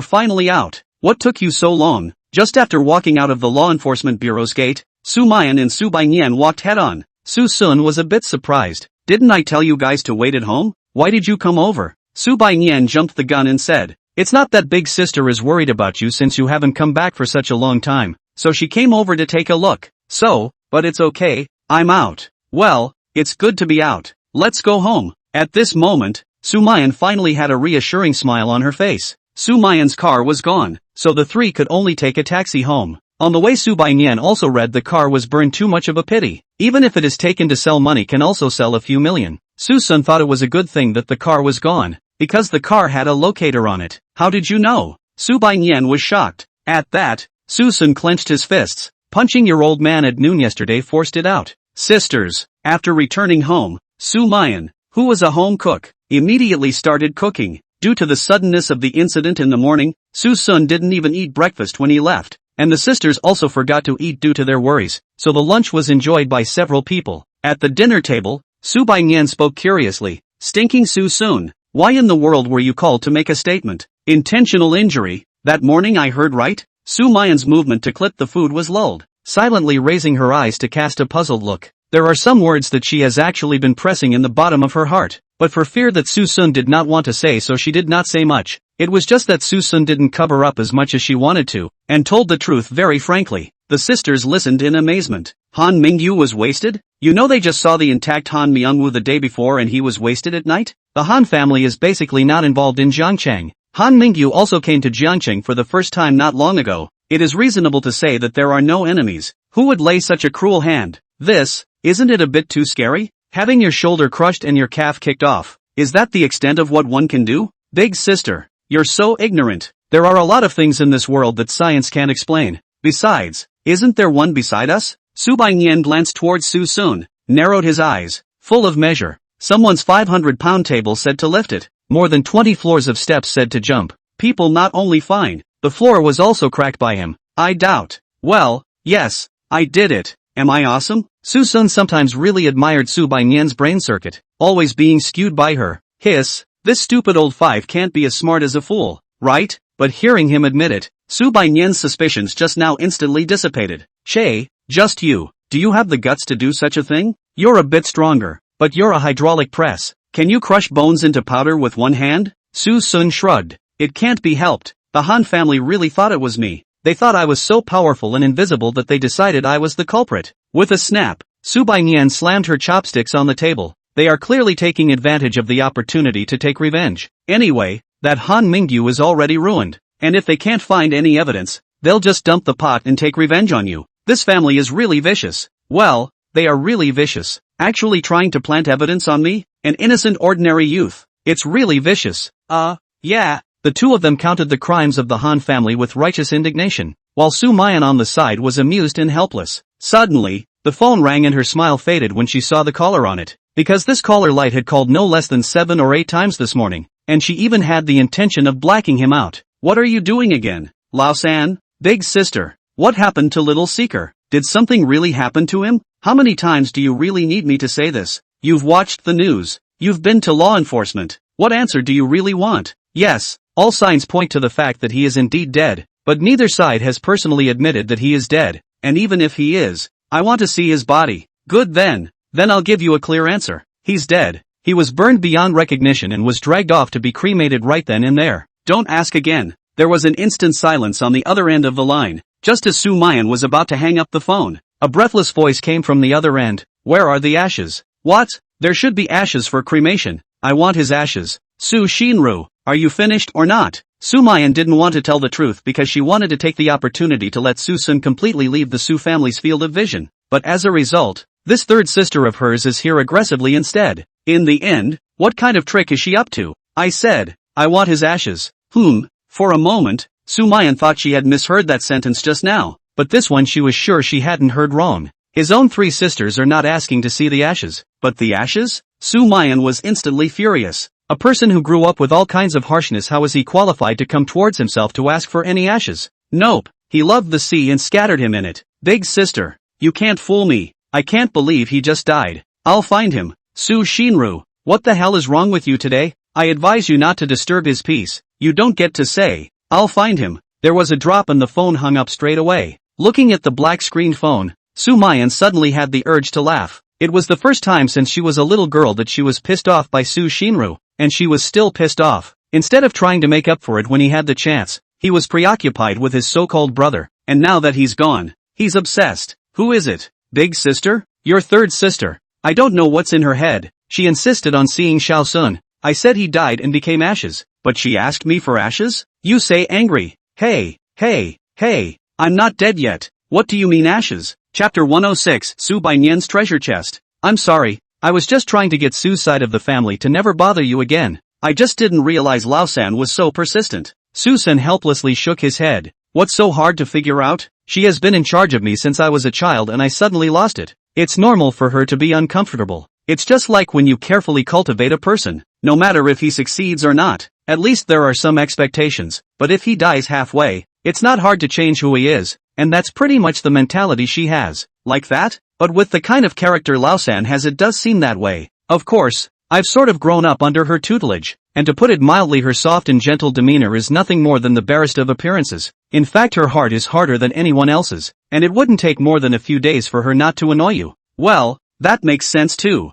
finally out. What took you so long? Just after walking out of the law enforcement bureau's gate, Sumayan and Subayan walked head-on. Susun was a bit surprised. Didn't I tell you guys to wait at home? Why did you come over? Subayan jumped the gun and said, it's not that big sister is worried about you since you haven't come back for such a long time, so she came over to take a look. So, but it's okay, I'm out. Well, it's good to be out. Let's go home. At this moment, Sumayan finally had a reassuring smile on her face. Sumayan's car was gone, so the 3 could only take a taxi home. On the way, Subayan also read the car was burned. Too much of a pity. Even if it is taken to sell, money can also sell a few million. Susun thought it was a good thing that the car was gone, because the car had a locator on it. How did you know? Subayan was shocked. At that, Susun clenched his fists. Punching your old man at noon yesterday forced it out. Sisters. After returning home, Sumayan, who was a home cook, immediately started cooking. Due to the suddenness of the incident in the morning, Susun didn't even eat breakfast when he left, and the sisters also forgot to eat due to their worries, so the lunch was enjoyed by several people. At the dinner table, Subayan spoke curiously. Stinking Susun, why in the world were you called to make a statement? Intentional injury? That morning I heard right? Sumayan's movement to clip the food was lulled, silently raising her eyes to cast a puzzled look. There are some words that she has actually been pressing in the bottom of her heart, but for fear that Susun did not want to say, so she did not say much. It was just that Susun didn't cover up as much as she wanted to, and told the truth very frankly. The sisters listened in amazement. Han Mingyu was wasted? You know, they just saw the intact Han Myungwoo the day before and he was wasted at night? The Han family is basically not involved in Jiangcheng. Han Mingyu also came to Jiangcheng for the first time not long ago. It is reasonable to say that there are no enemies. Who would lay such a cruel hand? Isn't it a bit too scary? Having your shoulder crushed and your calf kicked off. Is that the extent of what one can do? Big sister, you're so ignorant. There are a lot of things in this world that science can't explain. Besides, isn't there one beside us? Subayan glanced towards Susun, narrowed his eyes, full of measure. Someone's 500-pound table said to lift it. More than 20 floors of steps said to jump. People not only find, the floor was also cracked by him. I doubt. Well, yes, I did it. Am I awesome? Susun sometimes really admired Subayan's brain circuit, always being skewed by her. Hiss, this stupid old 5 can't be as smart as a fool, right? But hearing him admit it, Subayan's suspicions just now instantly dissipated. Shay, just you. Do you have the guts to do such a thing? You're a bit stronger, but you're a hydraulic press. Can you crush bones into powder with one hand? Susun shrugged. It can't be helped. The Han family really thought it was me. They thought I was so powerful and invisible that they decided I was the culprit. With a snap, Subayan slammed her chopsticks on the table. They are clearly taking advantage of the opportunity to take revenge. Anyway, that Han Mingyu is already ruined. And if they can't find any evidence, they'll just dump the pot and take revenge on you. This family is really vicious. Well, they are really vicious. Actually trying to plant evidence on me? An innocent ordinary youth. It's really vicious. Yeah. The two of them counted the crimes of the Han family with righteous indignation, while Sumayan on the side was amused and helpless. Suddenly, the phone rang and her smile faded when she saw the caller on it, because this caller light had called no less than 7 or 8 times this morning, and she even had the intention of blacking him out. What are you doing again, Lao-san? Big sister, what happened to little Seeker? Did something really happen to him? How many times do you really need me to say this? You've watched the news. You've been to law enforcement. What answer do you really want? Yes. All signs point to the fact that he is indeed dead, but neither side has personally admitted that he is dead, and even if he is, I want to see his body. Good then I'll give you a clear answer. He's dead. He was burned beyond recognition and was dragged off to be cremated right then and there. Don't ask again. There was an instant silence on the other end of the line. Just as Sumayan was about to hang up the phone, a breathless voice came from the other end. Where are the ashes? What? There should be ashes for cremation. I want his ashes. Su Shinru, are you finished or not? Sumayan didn't want to tell the truth because she wanted to take the opportunity to let Suson completely leave the Su family's field of vision. But as a result, this third sister of hers is here aggressively instead. In the end, what kind of trick is she up to? I said, I want his ashes. For a moment, Sumayan thought she had misheard that sentence just now, but this one she was sure she hadn't heard wrong. His own three sisters are not asking to see the ashes. But the ashes? Sumayan was instantly furious. A person who grew up with all kinds of harshness, how is he qualified to come towards himself to ask for any ashes? Nope. He loved the sea and scattered him in it. Big sister, you can't fool me. I can't believe he just died. I'll find him. Su Shinru, what the hell is wrong with you today? I advise you not to disturb his peace. You don't get to say, I'll find him. There was a drop and the phone hung up straight away. Looking at the black-screened phone, Sumayan suddenly had the urge to laugh. It was the first time since she was a little girl that she was pissed off by Su Shinru, and she was still pissed off. Instead of trying to make up for it when he had the chance, he was preoccupied with his so-called brother, and now that he's gone, he's obsessed. Who is it? Big sister? Your third sister. I don't know what's in her head. She insisted on seeing Xiao Sun. I said he died and became ashes, but she asked me for ashes? You say angry. Hey, I'm not dead yet. What do you mean ashes? Chapter 106, Su Bainyan's treasure chest. I'm sorry, I was just trying to get Su's side of the family to never bother you again. I just didn't realize Laosan was so persistent. Susan helplessly shook his head. What's so hard to figure out? She has been in charge of me since I was a child and I suddenly lost it. It's normal for her to be uncomfortable. It's just like when you carefully cultivate a person. No matter if he succeeds or not, at least there are some expectations, but if he dies halfway, it's not hard to change who he is, and that's pretty much the mentality she has. Like that? But with the kind of character Laosan has, it does seem that way. Of course, I've sort of grown up under her tutelage, and to put it mildly, her soft and gentle demeanor is nothing more than the barest of appearances. In fact, her heart is harder than anyone else's, and it wouldn't take more than a few days for her not to annoy you. Well, that makes sense too.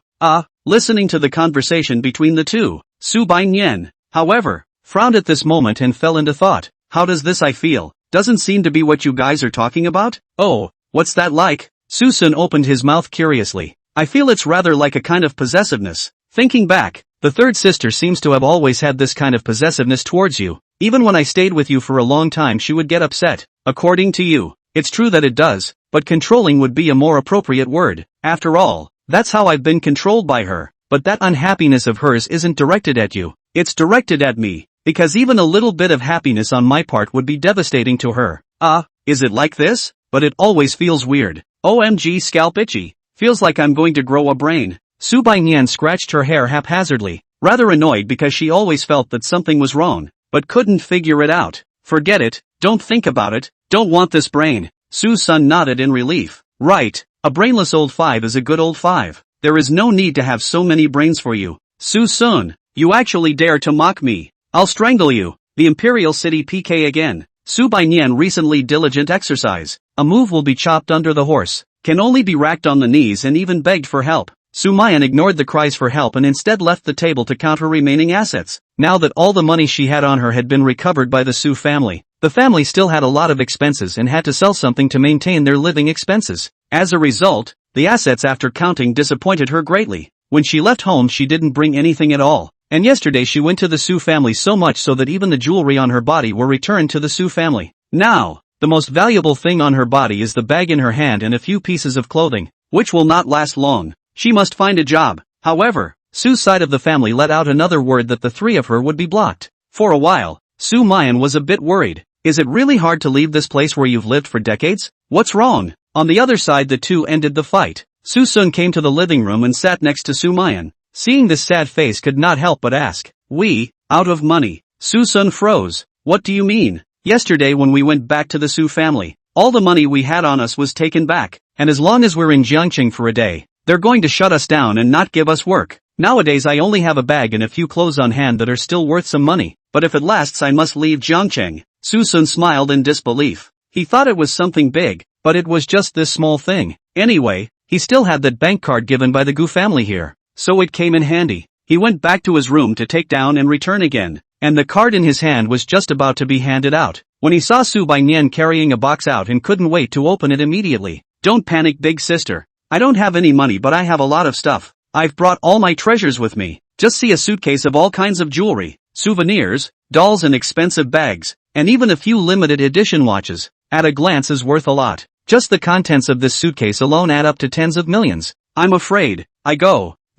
Listening to the conversation between the two, Su Bainyan, however, frowned at this moment and fell into thought. How does this I feel? Doesn't seem to be what you guys are talking about? Oh, what's that like? Suson opened his mouth curiously. I feel it's rather like a kind of possessiveness. Thinking back, the third sister seems to have always had this kind of possessiveness towards you. Even when I stayed with you for a long time she would get upset. According to you, it's true that it does, but controlling would be a more appropriate word. After all, that's how I've been controlled by her. But that unhappiness of hers isn't directed at you. It's directed at me. Because even a little bit of happiness on my part would be devastating to her. Is it like this? But it always feels weird. OMG, scalp itchy. Feels like I'm going to grow a brain. Su Bainyan scratched her hair haphazardly, rather annoyed because she always felt that something was wrong, but couldn't figure it out. Forget it, don't think about it, don't want this brain. Suson nodded in relief. Right, a brainless old 5 is a good old 5. There is no need to have so many brains for you. Suson, you actually dare to mock me. I'll strangle you. The Imperial City PK again. Su Bainyan recently diligent exercise. A move will be chopped under the horse. Can only be racked on the knees and even begged for help. Sumayan ignored the cries for help and instead left the table to count her remaining assets. Now that all the money she had on her had been recovered by the Su family, the family still had a lot of expenses and had to sell something to maintain their living expenses. As a result, the assets after counting disappointed her greatly. When she left home she didn't bring anything at all. And yesterday she went to the Su family so much so that even the jewelry on her body were returned to the Su family. Now, the most valuable thing on her body is the bag in her hand and a few pieces of clothing, which will not last long. She must find a job. However, Su's side of the family let out another word that the three of her would be blocked. For a while, Sumayan was a bit worried. Is it really hard to leave this place where you've lived for decades? What's wrong? On the other side the two ended the fight. Susun came to the living room and sat next to Sumayan. Seeing this sad face could not help but ask, "We, out of money?" Susun froze. What do you mean? Yesterday when we went back to the Su family, all the money we had on us was taken back, and as long as we're in Jiangqing for a day, they're going to shut us down and not give us work. Nowadays I only have a bag and a few clothes on hand that are still worth some money, but if it lasts I must leave Jiangqing. Susun smiled in disbelief. He thought it was something big, but it was just this small thing. Anyway, he still had that bank card given by the Gu family here, so it came in handy. He went back to his room to take down and return again, and the card in his hand was just about to be handed out, when he saw Sumayan carrying a box out and couldn't wait to open it immediately. Don't panic, big sister. I don't have any money, but I have a lot of stuff. I've brought all my treasures with me. Just see a suitcase of all kinds of jewelry, souvenirs, dolls and expensive bags, and even a few limited edition watches. At a glance is worth a lot. Just the contents of this suitcase alone add up to tens of millions. I'm afraid,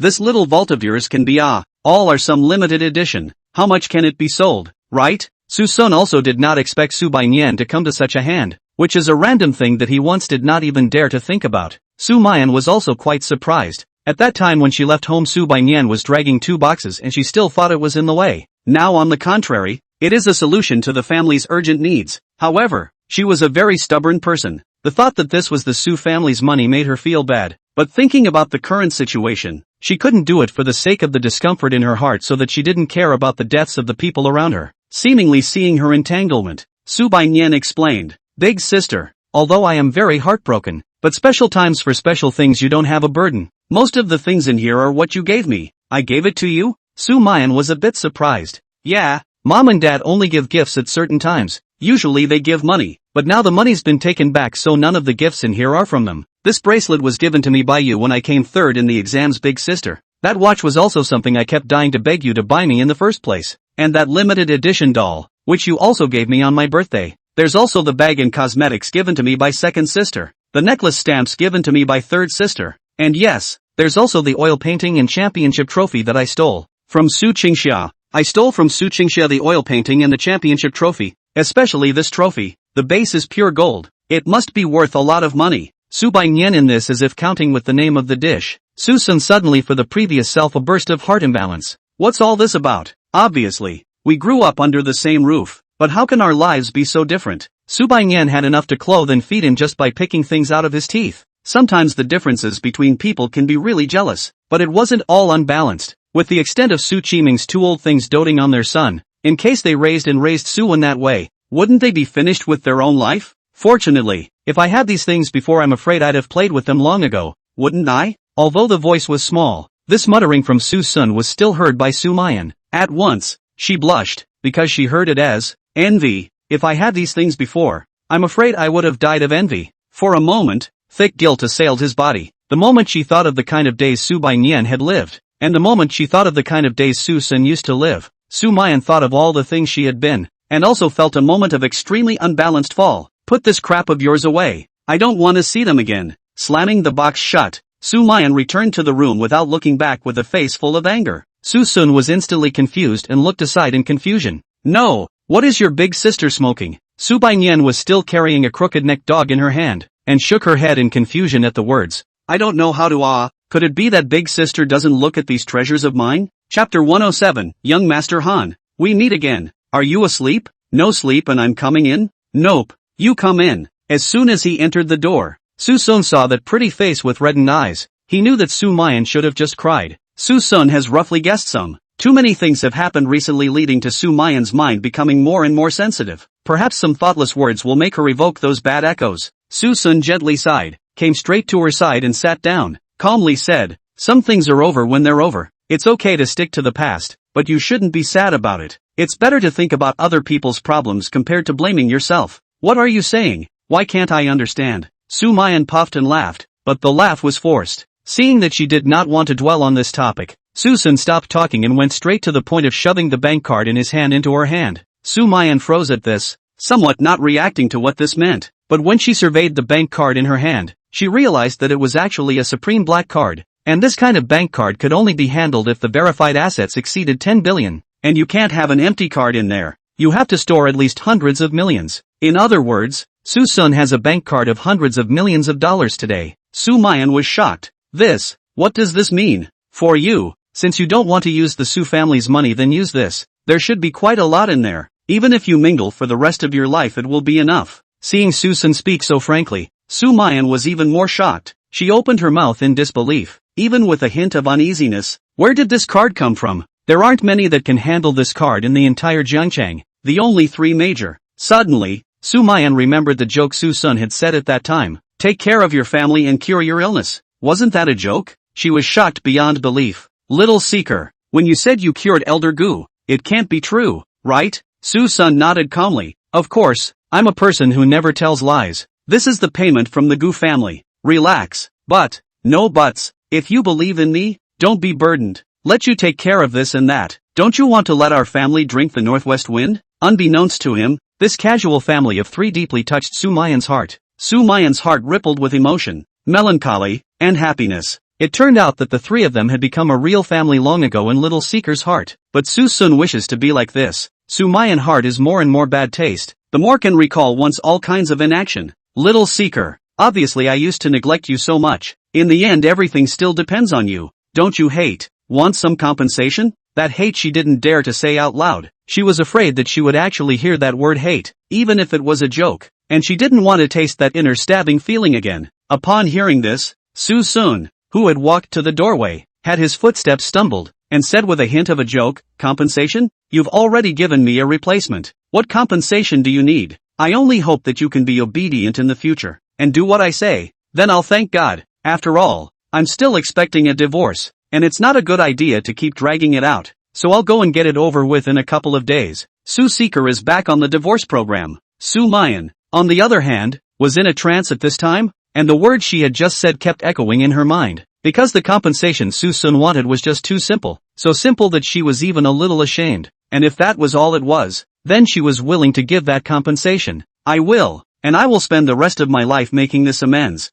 this little vault of yours can be all are some limited edition. How much can it be sold, right? Suson also did not expect Sumayan to come to such a hand, which is a random thing that he once did not even dare to think about. Sumayan was also quite surprised. At that time when she left home, Sumayan was dragging 2 boxes and she still thought it was in the way. Now on the contrary, it is a solution to the family's urgent needs. However, she was a very stubborn person. The thought that this was the Su family's money made her feel bad, but thinking about the current situation, she couldn't do it for the sake of the discomfort in her heart, so that she didn't care about the deaths of the people around her. Seemingly seeing her entanglement, Sumayan explained, "Big sister, although I am very heartbroken, but special times for special things you don't have a burden. Most of the things in here are what you gave me." "I gave it to you?" Sumayan was a bit surprised. "Yeah, Mom and Dad only give gifts at certain times. Usually they give money, but now the money's been taken back, so none of the gifts in here are from them. This bracelet was given to me by you when I came third in the exams, big sister. That watch was also something I kept dying to beg you to buy me in the first place. And that limited edition doll, which you also gave me on my birthday. There's also the bag and cosmetics given to me by second sister. The necklace stamps given to me by third sister. And yes, there's also the oil painting and championship trophy that I stole from Su Qingxia. I stole from Su Qingxia the oil painting and the championship trophy, especially this trophy. The base is pure gold. It must be worth a lot of money." Sumayan in this as if counting with the name of the dish. Suson suddenly for the previous self a burst of heart imbalance. "What's all this about? Obviously, we grew up under the same roof, but how can our lives be so different?" Sumayan had enough to clothe and feed him just by picking things out of his teeth. Sometimes the differences between people can be really jealous, but it wasn't all unbalanced. With the extent of Su Qiming's 2 old things doting on their son, in case they raised Suwen that way, wouldn't they be finished with their own life? "Fortunately, if I had these things before, I'm afraid I'd have played with them long ago, wouldn't I?" Although the voice was small, this muttering from Suson was still heard by Sumayan. At once, she blushed, because she heard it as envy. "If I had these things before, I'm afraid I would have died of envy." For a moment, thick guilt assailed his body. The moment she thought of the kind of days Sumayan had lived, and the moment she thought of the kind of days Suson used to live, Sumayan thought of all the things she had been, and also felt a moment of extremely unbalanced fall. "Put this crap of yours away. I don't want to see them again." Slamming the box shut, Sumayan returned to the room without looking back with a face full of anger. Suson was instantly confused and looked aside in confusion. "No, what is your big sister smoking?" Sumayan was still carrying a crooked-necked dog in her hand, and shook her head in confusion at the words. "I don't know how to could it be that big sister doesn't look at these treasures of mine?" Chapter 107, Young Master Han. "We meet again. Are you asleep?" "No sleep and I'm coming in." "Nope, you come in." As soon as he entered the door, Suson saw that pretty face with reddened eyes. He knew that Sumayan should have just cried. Suson has roughly guessed some. Too many things have happened recently, leading to Sumayan's mind becoming more and more sensitive. Perhaps some thoughtless words will make her evoke those bad echoes. Suson gently sighed, came straight to her side and sat down, calmly said, "Some things are over when they're over. It's okay to stick to the past, but you shouldn't be sad about it. It's better to think about other people's problems compared to blaming yourself." "What are you saying? Why can't I understand?" Sumayan puffed and laughed, but the laugh was forced. Seeing that she did not want to dwell on this topic, Suson stopped talking and went straight to the point of shoving the bank card in his hand into her hand. Sumayan froze at this, somewhat not reacting to what this meant, but when she surveyed the bank card in her hand, she realized that it was actually a supreme black card, and this kind of bank card could only be handled if the verified assets exceeded 10 billion, and you can't have an empty card in there. You have to store at least hundreds of millions. In other words, Suson has a bank card of hundreds of millions of dollars today. Sumayan was shocked. What does this mean? For you, since you don't want to use the Su family's money, then use this. There should be quite a lot in there. Even if you mingle for the rest of your life, it will be enough. Seeing Suson speak so frankly, Sumayan was even more shocked. She opened her mouth in disbelief, even with a hint of uneasiness. Where did this card come from? There aren't many that can handle this card in the entire Jiangchang, the only 3 major. Suddenly, Sumayan remembered the joke Suson had said at that time. Take care of your family and cure your illness. Wasn't that a joke? She was shocked beyond belief. Little seeker, when you said you cured Elder Gu, it can't be true. right? Suson nodded calmly. Of course, I'm a person who never tells lies. This is the payment from the Gu family. Relax. But, no buts. If you believe in me, don't be burdened. Let you take care of this and that. Don't you want to let our family drink the northwest wind? Unbeknownst to him, this casual family of three deeply touched Sumayan's heart. Sumayan's heart rippled with emotion, melancholy, and happiness. It turned out that the three of them had become a real family long ago in Little Seeker's heart. But Susun wishes to be like this. Sumayan heart is more and more bad taste. The more can recall once all kinds of inaction. Little Seeker, obviously I used to neglect you so much. In the end everything still depends on you. Don't you hate? Want some compensation? That hate she didn't dare to say out loud. She was afraid that she would actually hear that word hate, even if it was a joke. And she didn't want to taste that inner stabbing feeling again. Upon hearing this, Susun, who had walked to the doorway, had his footsteps stumbled, and said with a hint of a joke, compensation? You've already given me a replacement. What compensation do you need? I only hope that you can be obedient in the future, and do what I say. Then I'll thank God. After all, I'm still expecting a divorce, and it's not a good idea to keep dragging it out. So I'll go and get it over with in a couple of days. Su Seeker is back on the divorce program. Sumayan, on the other hand, was in a trance at this time, and the words she had just said kept echoing in her mind. Because the compensation Susun wanted was just too simple, so simple that she was even a little ashamed, and if that was all it was, then she was willing to give that compensation. I will, and I will spend the rest of my life making this amends.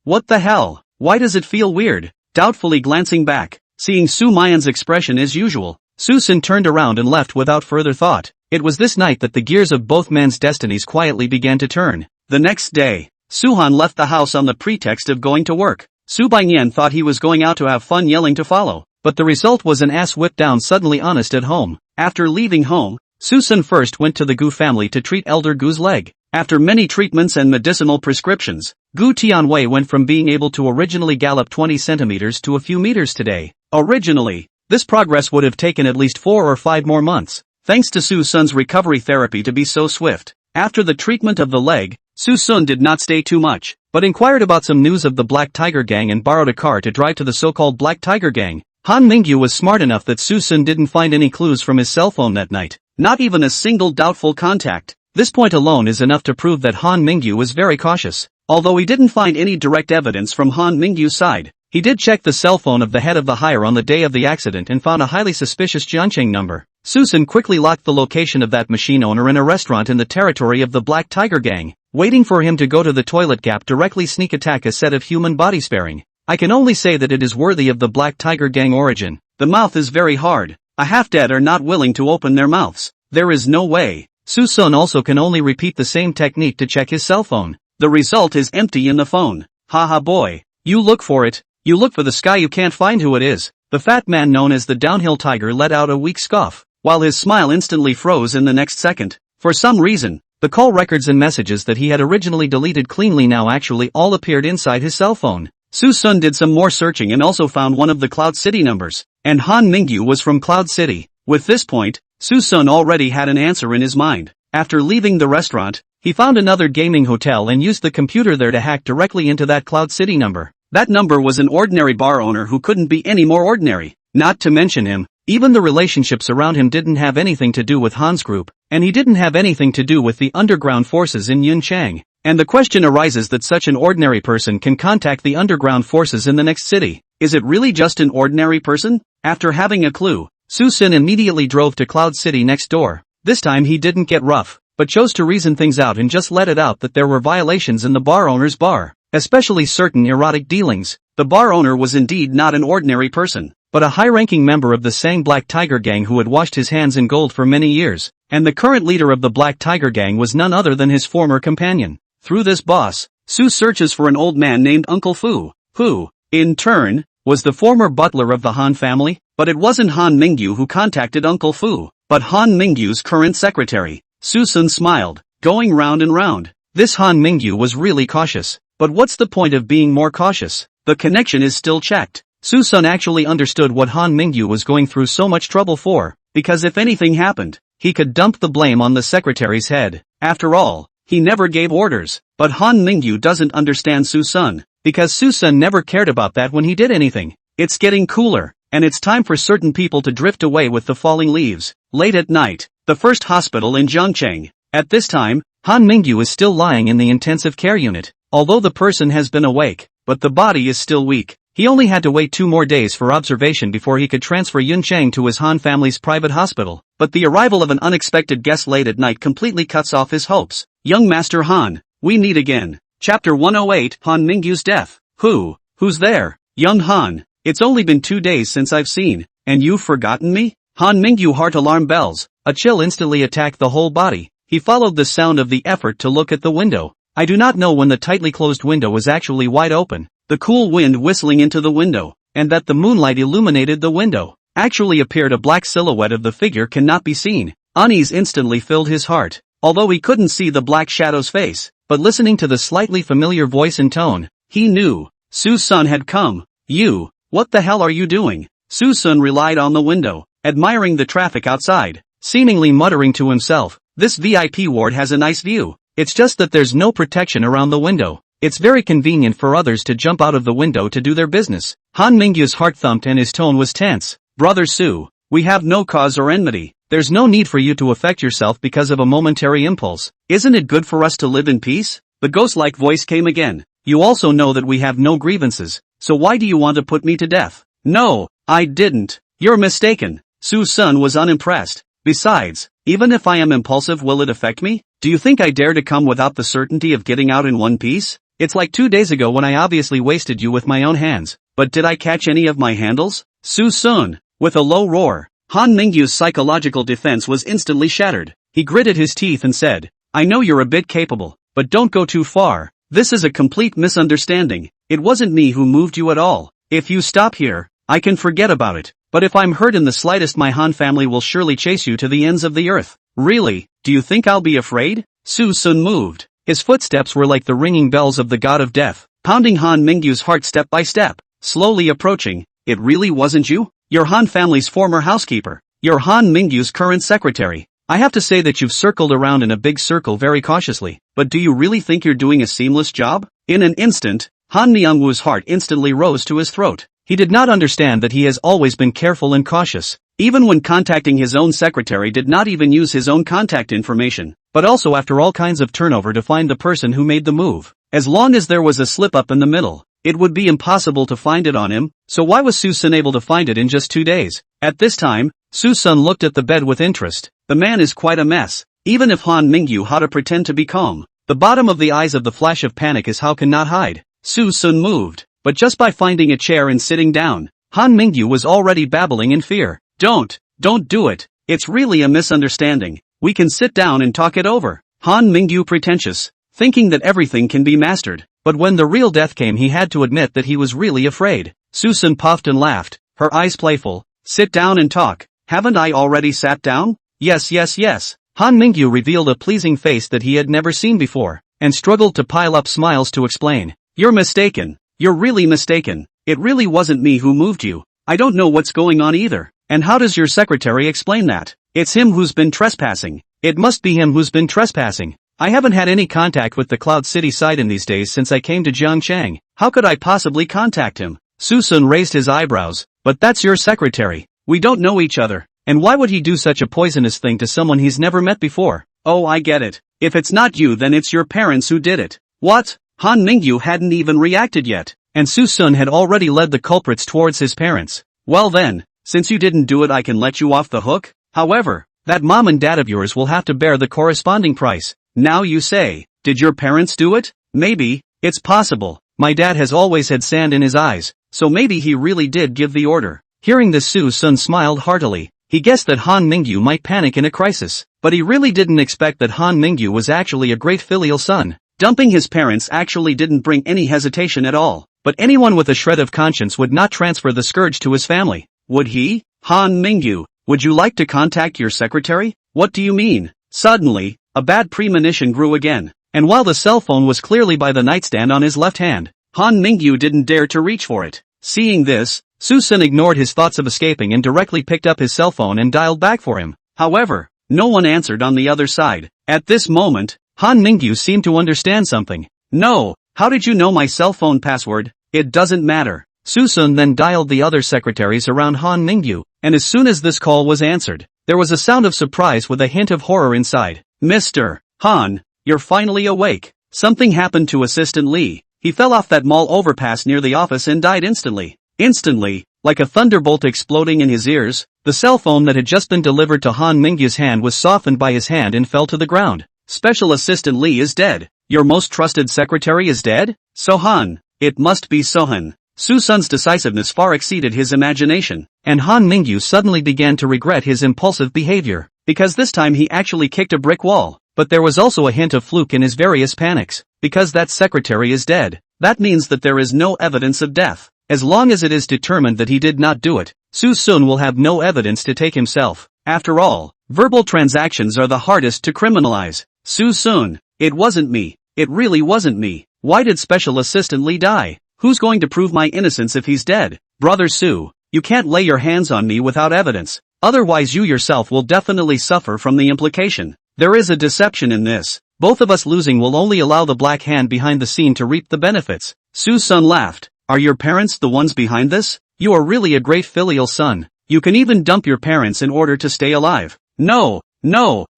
What the hell? Why does it feel weird? Doubtfully glancing back, seeing Sumayan's expression as usual, Susun turned around and left without further thought. It was this night that the gears of both men's destinies quietly began to turn. The next day, Suhan left the house on the pretext of going to work. Su Baiyan thought he was going out to have fun yelling to follow, but the result was an ass whipped down suddenly honest at home. After leaving home, Susan first went to the Gu family to treat Elder Gu's leg. After many treatments and medicinal prescriptions, Gu Tianwei went from being able to originally gallop 20 centimeters to a few meters today. Originally, this progress would have taken at least 4 or 5 more months, thanks to Su Sun's recovery therapy to be so swift. After the treatment of the leg, Su Sun did not stay too much, but inquired about some news of the Black Tiger Gang and borrowed a car to drive to the so-called Black Tiger Gang. Han Mingyu was smart enough that Su Sun didn't find any clues from his cell phone that night, not even a single doubtful contact. This point alone is enough to prove that Han Mingyu was very cautious. Although he didn't find any direct evidence from Han Mingyu's side, he did check the cell phone of the head of the hire on the day of the accident and found a highly suspicious Jiancheng number. Susan quickly locked the location of that machine owner in a restaurant in the territory of the Black Tiger Gang, waiting for him to go to the toilet gap directly sneak attack a set of human body sparing. I can only say that it is worthy of the Black Tiger Gang origin. The mouth is very hard. A half-dead are not willing to open their mouths. There is no way. Susun also can only repeat the same technique to check his cell phone. The result is empty in the phone. Haha boy. You look for it. You look for the sky, you can't find who it is. The fat man known as the Downhill Tiger let out a weak scoff, while his smile instantly froze in the next second. For some reason, the call records and messages that he had originally deleted cleanly now actually all appeared inside his cell phone. Susun did some more searching and also found one of the Cloud City numbers, and Han Mingyu was from Cloud City. With this point, Susun already had an answer in his mind. After leaving the restaurant, he found another gaming hotel and used the computer there to hack directly into that Cloud City number. That number was an ordinary bar owner who couldn't be any more ordinary. Not to mention him, even the relationships around him didn't have anything to do with Han's group, and he didn't have anything to do with the underground forces in Yunchang. And the question arises that such an ordinary person can contact the underground forces in the next city. Is it really just an ordinary person? After having a clue, Susun immediately drove to Cloud City next door. This time he didn't get rough, but chose to reason things out and just let it out that there were violations in the bar owner's bar, especially certain erotic dealings. The bar owner was indeed not an ordinary person, but a high-ranking member of the Sang Black Tiger Gang who had washed his hands in gold for many years, and the current leader of the Black Tiger Gang was none other than his former companion. Through this boss, Su searches for an old man named Uncle Fu, who, in turn, was the former butler of the Han family, but it wasn't Han Mingyu who contacted Uncle Fu, but Han Mingyu's current secretary. Susun smiled, going round and round. This Han Mingyu was really cautious, but what's the point of being more cautious? The connection is still checked. Susun actually understood what Han Mingyu was going through so much trouble for, because if anything happened, he could dump the blame on the secretary's head. After all, he never gave orders. But Han Mingyu doesn't understand Susun, because Susun never cared about that when he did anything. It's getting cooler, and it's time for certain people to drift away with the falling leaves. Late at night, The first hospital in Zhongcheng. At this time, Han Mingyu is still lying in the intensive care unit, although the person has been awake, but the body is still weak. He only had to wait 2 more days for observation before he could transfer Yuncheng to his Han family's private hospital, but the arrival of an unexpected guest late at night completely cuts off his hopes. Young Master Han, we meet again. Chapter 108, Han Mingyu's death. Who's there? Young Han, it's only been 2 days since I've seen, and you've forgotten me? Han Mingyu heart alarm bells. A chill instantly attacked the whole body. He followed the sound of the effort to look at the window. I do not know when the tightly closed window was actually wide open, the cool wind whistling into the window, and that the moonlight illuminated the window. Actually appeared a black silhouette of the figure cannot be seen. Unease instantly filled his heart, although he couldn't see the black shadow's face, but listening to the slightly familiar voice and tone, he knew. Suson had come. You, what the hell are you doing? Suson relied on the window, admiring the traffic outside, seemingly muttering to himself, this VIP ward has a nice view. It's just that there's no protection around the window. It's very convenient for others to jump out of the window to do their business. Han Mingyu's heart thumped and his tone was tense. Brother Su, we have no cause or enmity. There's no need for you to affect yourself because of a momentary impulse. Isn't it good for us to live in peace? The ghost-like voice came again. You also know that we have no grievances, so why do you want to put me to death? No, I didn't. You're mistaken. Suson was unimpressed. Besides, even if I am impulsive, will it affect me? Do you think I dare to come without the certainty of getting out in one piece? It's like 2 days ago when I obviously wasted you with my own hands, but did I catch any of my handles? Suson, with a low roar. Han Mingyu's psychological defense was instantly shattered. He gritted his teeth and said, I know you're a bit capable, but don't go too far. This is a complete misunderstanding. It wasn't me who moved you at all. If you stop here, I can forget about it. But if I'm hurt in the slightest, my Han family will surely chase you to the ends of the earth. Really, do you think I'll be afraid? Suson moved. His footsteps were like the ringing bells of the god of death, pounding Han Mingyu's heart step by step, slowly approaching. It really wasn't you? You're Han family's former housekeeper. You're Han Mingyu's current secretary. I have to say that you've circled around in a big circle very cautiously, but do you really think you're doing a seamless job? In an instant, Han Myungwoo's heart instantly rose to his throat. He did not understand that he has always been careful and cautious. Even when contacting his own secretary, did not even use his own contact information, but also after all kinds of turnover to find the person who made the move. As long as there was a slip-up in the middle, it would be impossible to find it on him, so why was Suson able to find it in just 2 days? At this time, Suson looked at the bed with interest. The man is quite a mess. Even if Han Mingyu had to pretend to be calm, the bottom of the eyes of the flash of panic is how cannot hide. Suson moved, but just by finding a chair and sitting down, Han Mingyu was already babbling in fear. Don't do it. It's really a misunderstanding. We can sit down and talk it over. Han Mingyu pretentious, thinking that everything can be mastered. But when the real death came, he had to admit that he was really afraid. Susan puffed and laughed, her eyes playful. Sit down and talk. Haven't I already sat down? Yes. Han Mingyu revealed a pleasing face that he had never seen before, and struggled to pile up smiles to explain. You're mistaken. You're really mistaken. It really wasn't me who moved you. I don't know what's going on either. And how does your secretary explain that? It's him who's been trespassing. It must be him who's been trespassing. I haven't had any contact with the Cloud City side in these days since I came to Zhongcheng. How could I possibly contact him? Susun raised his eyebrows. But that's your secretary. We don't know each other. And why would he do such a poisonous thing to someone he's never met before? Oh, I get it. If it's not you, then it's your parents who did it. What? Han Mingyu hadn't even reacted yet, and Susun had already led the culprits towards his parents. Well then, since you didn't do it, I can let you off the hook. However, that mom and dad of yours will have to bear the corresponding price. Now you say, did your parents do it? Maybe, it's possible. My dad has always had sand in his eyes, so maybe he really did give the order. Hearing this, Susun smiled heartily. He guessed that Han Mingyu might panic in a crisis, but he really didn't expect that Han Mingyu was actually a great filial son. Dumping his parents actually didn't bring any hesitation at all, but anyone with a shred of conscience would not transfer the scourge to his family. Would he? Han Mingyu, would you like to contact your secretary? What do you mean? Suddenly, a bad premonition grew again, and while the cell phone was clearly by the nightstand on his left hand, Han Mingyu didn't dare to reach for it. Seeing this, Susun ignored his thoughts of escaping and directly picked up his cell phone and dialed back for him. However, no one answered on the other side. At this moment, Han Mingyu seemed to understand something. No, how did you know my cell phone password? It doesn't matter. Susun then dialed the other secretaries around Han Mingyu, and as soon as this call was answered, There was a sound of surprise with a hint of horror inside. Mr. Han, you're finally awake. Something happened to Assistant Lee. He fell off that mall overpass near the office and died instantly. Instantly, like a thunderbolt exploding in his ears, the cell phone that had just been delivered to Han Mingyu's hand was softened by his hand and fell to the ground. Special Assistant Lee is dead. Your most trusted secretary is dead? Sohan. It must be Sohan. Suson's decisiveness far exceeded his imagination, and Han Mingyu suddenly began to regret his impulsive behavior, because this time he actually kicked a brick wall. But there was also a hint of fluke in his various panics, because that secretary is dead. That means that there is no evidence of death. As long as it is determined that he did not do it, Suson will have no evidence to take himself. After all, verbal transactions are the hardest to criminalize. Suson, it wasn't me. It really wasn't me. Why did Special Assistant Lee die? Who's going to prove my innocence if he's dead? Brother Su, you can't lay your hands on me without evidence. Otherwise you yourself will definitely suffer from the implication. There is a deception in this. Both of us losing will only allow the black hand behind the scene to reap the benefits. Suson laughed. Are your parents the ones behind this? You are really a great filial son. You can even dump your parents in order to stay alive. No,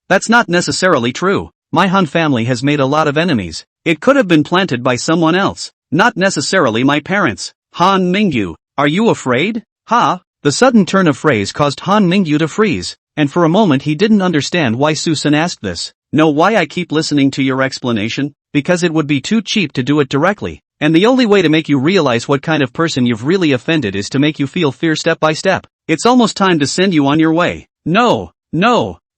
that's not necessarily true. My Han family has made a lot of enemies. It could have been planted by someone else. Not necessarily my parents. Han Mingyu, are you afraid? Ha? The sudden turn of phrase caused Han Mingyu to freeze, and for a moment he didn't understand why Susan asked this. Know why I keep listening to your explanation? Because it would be too cheap to do it directly, and the only way to make you realize what kind of person you've really offended is to make you feel fear step by step. It's almost time to send you on your way. No,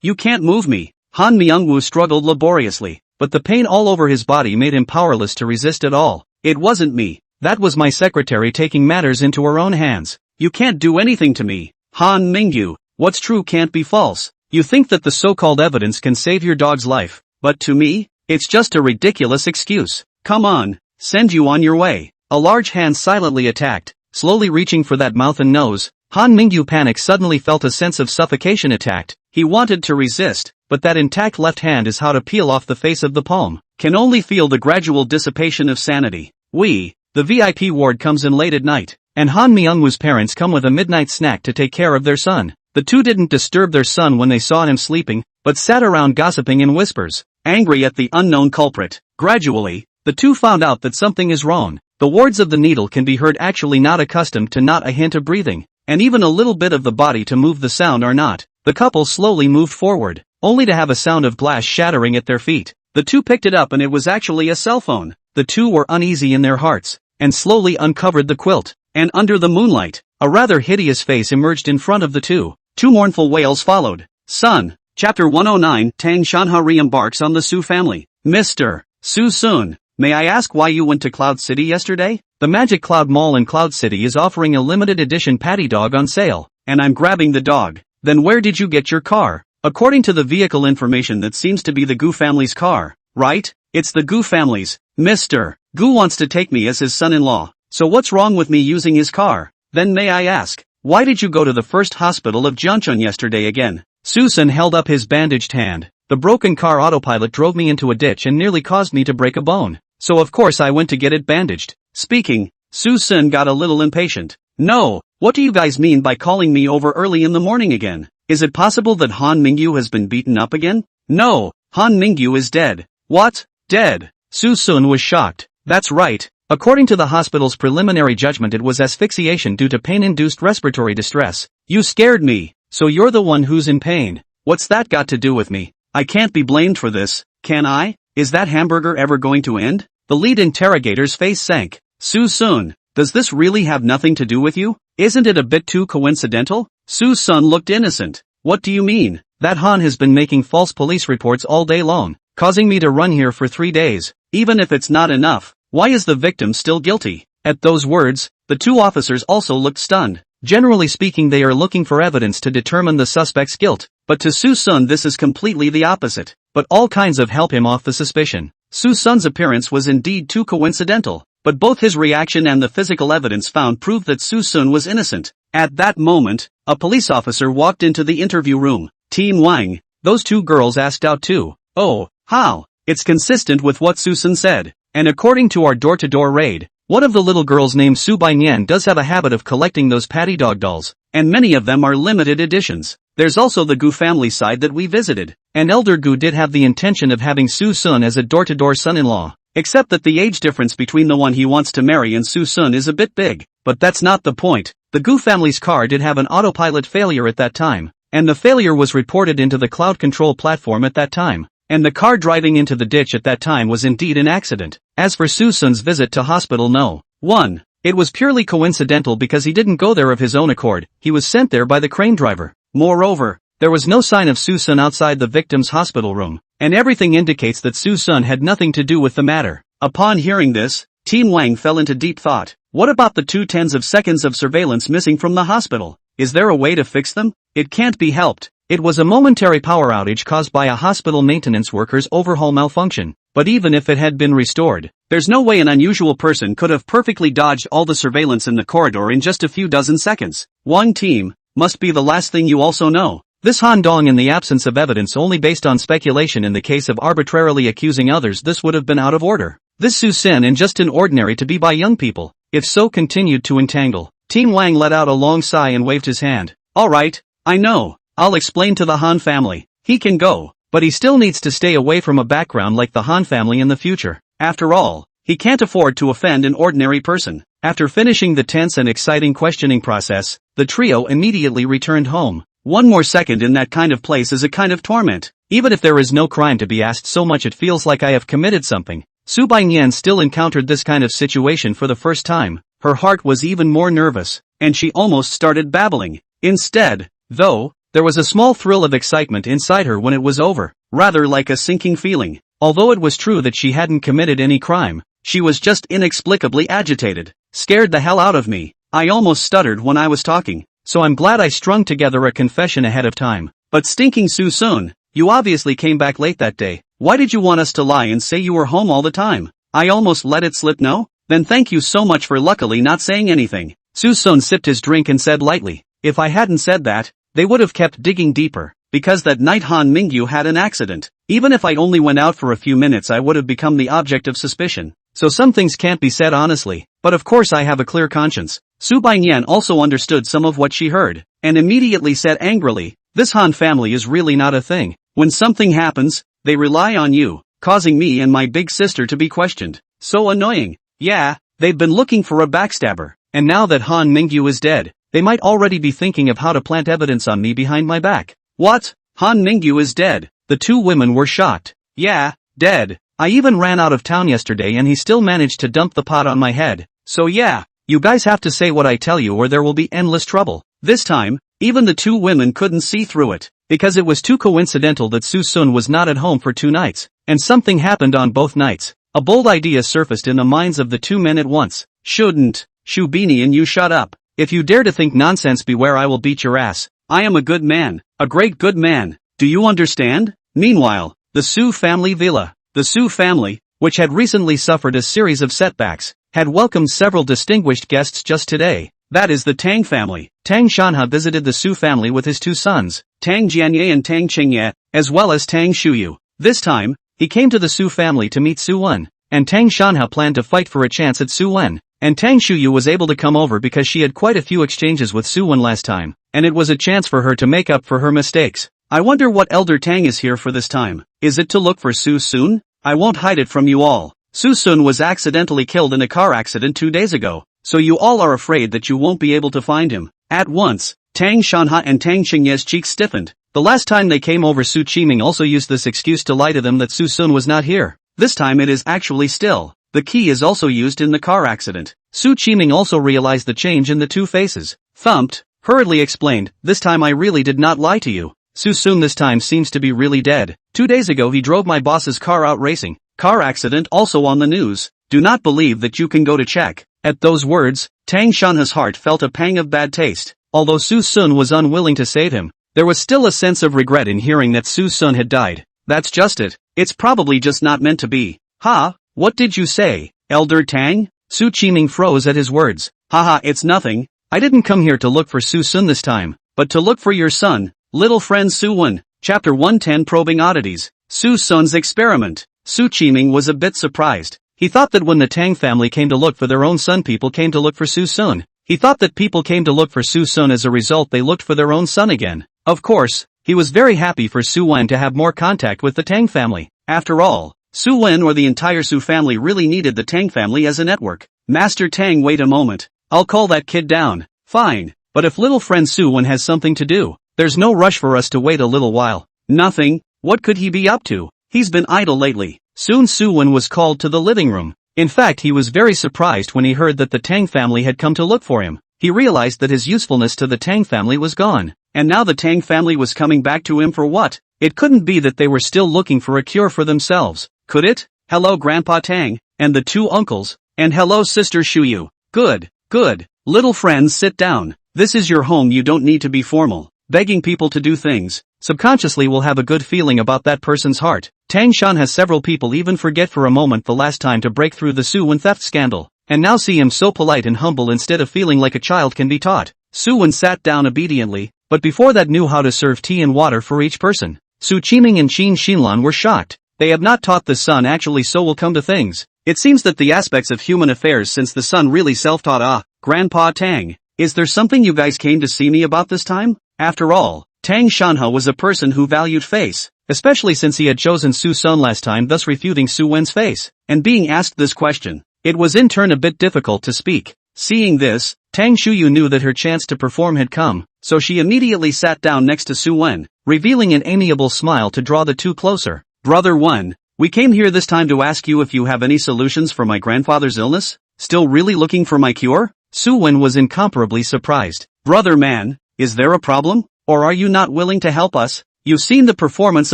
you can't move me. Han Myungwoo struggled laboriously, but the pain all over his body made him powerless to resist at all. It wasn't me. That was my secretary taking matters into her own hands. You can't do anything to me. Han Mingyu, what's true can't be false. You think that the so-called evidence can save your dog's life, but to me, it's just a ridiculous excuse. Come on, send you on your way. A large hand silently attacked, slowly reaching for that mouth and nose. Han Mingyu panic suddenly felt a sense of suffocation attacked. He wanted to resist, but that intact left hand is how to peel off the face of the palm. Can only feel the gradual dissipation of sanity. The VIP ward comes in late at night, and Han Myungwoo's parents come with a midnight snack to take care of their son. The two didn't disturb their son when they saw him sleeping, but sat around gossiping in whispers, angry at the unknown culprit. Gradually, the two found out that something is wrong. The wards of the needle can be heard actually not accustomed to not a hint of breathing, and even a little bit of the body to move the sound are not. The couple slowly moved forward, only to have a sound of glass shattering at their feet. The two picked it up and it was actually a cell phone. The two were uneasy in their hearts, and slowly uncovered the quilt, and under the moonlight, a rather hideous face emerged in front of the two. Two mournful wails followed. Son, Chapter 109, Tang Shanha re-embarks on the Su family. Mr. Suson, may I ask why you went to Cloud City yesterday? The Magic Cloud Mall in Cloud City is offering a limited edition patty dog on sale, and I'm grabbing the dog. Then where did you get your car? According to the vehicle information, that seems to be the Gu family's car, right? It's the Gu family's. Mr. Gu wants to take me as his son-in-law, so what's wrong with me using his car? Then may I ask, why did you go to the first hospital of Jeoncheon yesterday again? Susan held up his bandaged hand. The broken car autopilot drove me into a ditch and nearly caused me to break a bone, so of course I went to get it bandaged. Speaking, Susan got a little impatient. No, what do you guys mean by calling me over early in the morning again? Is it possible that Han Mingyu has been beaten up again? No, Han Mingyu is dead. What? Dead? Susun was shocked. That's right. According to the hospital's preliminary judgment, it was asphyxiation due to pain-induced respiratory distress. You scared me. So you're the one who's in pain. What's that got to do with me? I can't be blamed for this, can I? Is that hamburger ever going to end? The lead interrogator's face sank. Susun, does this really have nothing to do with you? Isn't it a bit too coincidental? Susun looked innocent. What do you mean? That Han has been making false police reports all day long, causing me to run here for 3 days. Even if it's not enough, why is the victim still guilty? At those words, the two officers also looked stunned. Generally speaking, they are looking for evidence to determine the suspect's guilt, but to Susun this is completely the opposite. But all kinds of help him off the suspicion. Susun's appearance was indeed too coincidental, but both his reaction and the physical evidence found proved that Susun was innocent. At that moment, a police officer walked into the interview room. Team Wang, those two girls asked out too. Oh, how? It's consistent with what Susun said. And according to our door-to-door raid, one of the little girls named Su Baiyan does have a habit of collecting those patty dog dolls, and many of them are limited editions. There's also the Gu family side that we visited, and Elder Gu did have the intention of having Suson as a door-to-door son-in-law, except that the age difference between the one he wants to marry and Suson is a bit big, but that's not the point. The Gu family's car did have an autopilot failure at that time, and the failure was reported into the cloud control platform at that time, and the car driving into the ditch at that time was indeed an accident. As for Suson's visit to hospital, no. 1. It was purely coincidental because he didn't go there of his own accord, he was sent there by the crane driver. Moreover, there was no sign of Suson outside the victim's hospital room, and everything indicates that Suson had nothing to do with the matter. Upon hearing this, Team Wang fell into deep thought. What about the 0.2 seconds of surveillance missing from the hospital? Is there a way to fix them? It can't be helped. It was a momentary power outage caused by a hospital maintenance worker's overhaul malfunction, but even if it had been restored, there's no way an unusual person could have perfectly dodged all the surveillance in the corridor in just a few dozen seconds. One team must be the last thing you also know. This Han Dong, in the absence of evidence only based on speculation in the case of arbitrarily accusing others, this would have been out of order. This Susen and just an ordinary to be by young people, if so continued to entangle. Team Wang let out a long sigh and waved his hand. Alright, I know, I'll explain to the Han family. He can go, but he still needs to stay away from a background like the Han family in the future. After all, he can't afford to offend an ordinary person. After finishing the tense and exciting questioning process, the trio immediately returned home. One more second in that kind of place is a kind of torment. Even if there is no crime to be asked, so much it feels like I have committed something. Sumayan still encountered this kind of situation for the first time. Her heart was even more nervous, and she almost started babbling. Instead, though, there was a small thrill of excitement inside her when it was over, rather like a sinking feeling. Although it was true that she hadn't committed any crime, she was just inexplicably agitated. Scared the hell out of me. I almost stuttered when I was talking, so I'm glad I strung together a confession ahead of time. But stinking Suson, you obviously came back late that day. Why did you want us to lie and say you were home all the time? I almost let it slip, no? Then thank you so much for luckily not saying anything. Suson sipped his drink and said lightly, if I hadn't said that, they would have kept digging deeper, because that night Han Mingyu had an accident. Even if I only went out for a few minutes, I would have become the object of suspicion. So some things can't be said honestly, but of course I have a clear conscience. Su Baiyan also understood some of what she heard, and immediately said angrily, this Han family is really not a thing. When something happens, they rely on you, causing me and my big sister to be questioned. So annoying. Yeah, they've been looking for a backstabber, and now that Han Mingyu is dead, they might already be thinking of how to plant evidence on me behind my back. What? Han Mingyu is dead? The two women were shocked. Yeah, dead. I even ran out of town yesterday and he still managed to dump the pot on my head. So yeah, you guys have to say what I tell you or there will be endless trouble. This time, even the two women couldn't see through it, because it was too coincidental that Susun was not at home for 2 nights, and something happened on both nights. A bold idea surfaced in the minds of the two men at once. Shouldn't, Shubini, and you shut up. If you dare to think nonsense, beware, I will beat your ass. I am a good man, a great good man. Do you understand? Meanwhile, the Su family villa. The Su family, which had recently suffered a series of setbacks, had welcomed several distinguished guests just today. That is the Tang family. Tang Shanha visited the Su family with his 2 sons, Tang Jianye and Tang Qingye, as well as Tang Shuyu. This time, he came to the Su family to meet Suen, and Tang Shanha planned to fight for a chance at Suen. And Tang Shuyu was able to come over because she had quite a few exchanges with Suen last time, and it was a chance for her to make up for her mistakes. I wonder what Elder Tang is here for this time. Is it to look for Su Sun? I won't hide it from you all. Su Sun was accidentally killed in a car accident 2 days ago, so you all are afraid that you won't be able to find him. At once, Tang Shanha and Tang Qingye's cheeks stiffened. The last time they came over, Su Qiming also used this excuse to lie to them that Su Sun was not here. This time it is actually still. The key is also used in the car accident. Su Qiming also realized the change in the 2 faces. Thumped, hurriedly explained, this time I really did not lie to you. Su Sun this time seems to be really dead. 2 days ago he drove my boss's car out racing. Car accident also on the news. Do not believe that you can go to check. At those words, Tang Shanha's heart felt a pang of bad taste. Although Su Sun was unwilling to save him, there was still a sense of regret in hearing that Su Sun had died. That's just it. It's probably just not meant to be. Ha? What did you say, Elder Tang? Su Qiming froze at his words. Haha, it's nothing. I didn't come here to look for Su Sun this time, but to look for your son, little friend Suwen. Chapter 110, Probing Oddities. Su Sun's Experiment. Su Qiming was a bit surprised. He thought that when the Tang family came to look for their own son, people came to look for Su Sun. He thought that people came to look for Suson, as a result they looked for their own son again. Of course, he was very happy for Suyen to have more contact with the Tang family. After all, Suyen or the entire Su family really needed the Tang family as a network. Master Tang, wait a moment. I'll call that kid down. Fine, but if little friend Suyen has something to do, there's no rush for us to wait a little while. Nothing. What could he be up to? He's been idle lately. Soon Suyen was called to the living room. In fact, he was very surprised when he heard that the Tang family had come to look for him. He realized that his usefulness to the Tang family was gone, and now the Tang family was coming back to him for what? It couldn't be that they were still looking for a cure for themselves, could it? Hello Grandpa Tang, and the two uncles, and hello Sister Shuyu. Good, good. Little friends, sit down. This is your home, you don't need to be formal. Begging people to do things, subconsciously will have a good feeling about that person's heart. Tang Shan has several people even forget for a moment the last time to break through the Suwen theft scandal, and now see him so polite and humble instead of feeling like a child can be taught. Suwen sat down obediently, but before that knew how to serve tea and water for each person. Su Qiming and Qin Xinlan were shocked. They have not taught the son, actually, so will come to things. It seems that the aspects of human affairs since the son really self-taught. Grandpa Tang, is there something you guys came to see me about this time? After all, Tang Shanha was a person who valued face, especially since he had chosen Suson last time, thus refuting Suyen's face, and being asked this question. It was in turn a bit difficult to speak. Seeing this, Tang Shuyu knew that her chance to perform had come, so she immediately sat down next to Suyen, revealing an amiable smile to draw the two closer. Brother One, we came here this time to ask you if you have any solutions for my grandfather's illness? Still really looking for my cure? Suyen was incomparably surprised. Brother Man, is there a problem? Or are you not willing to help us? You've seen the performance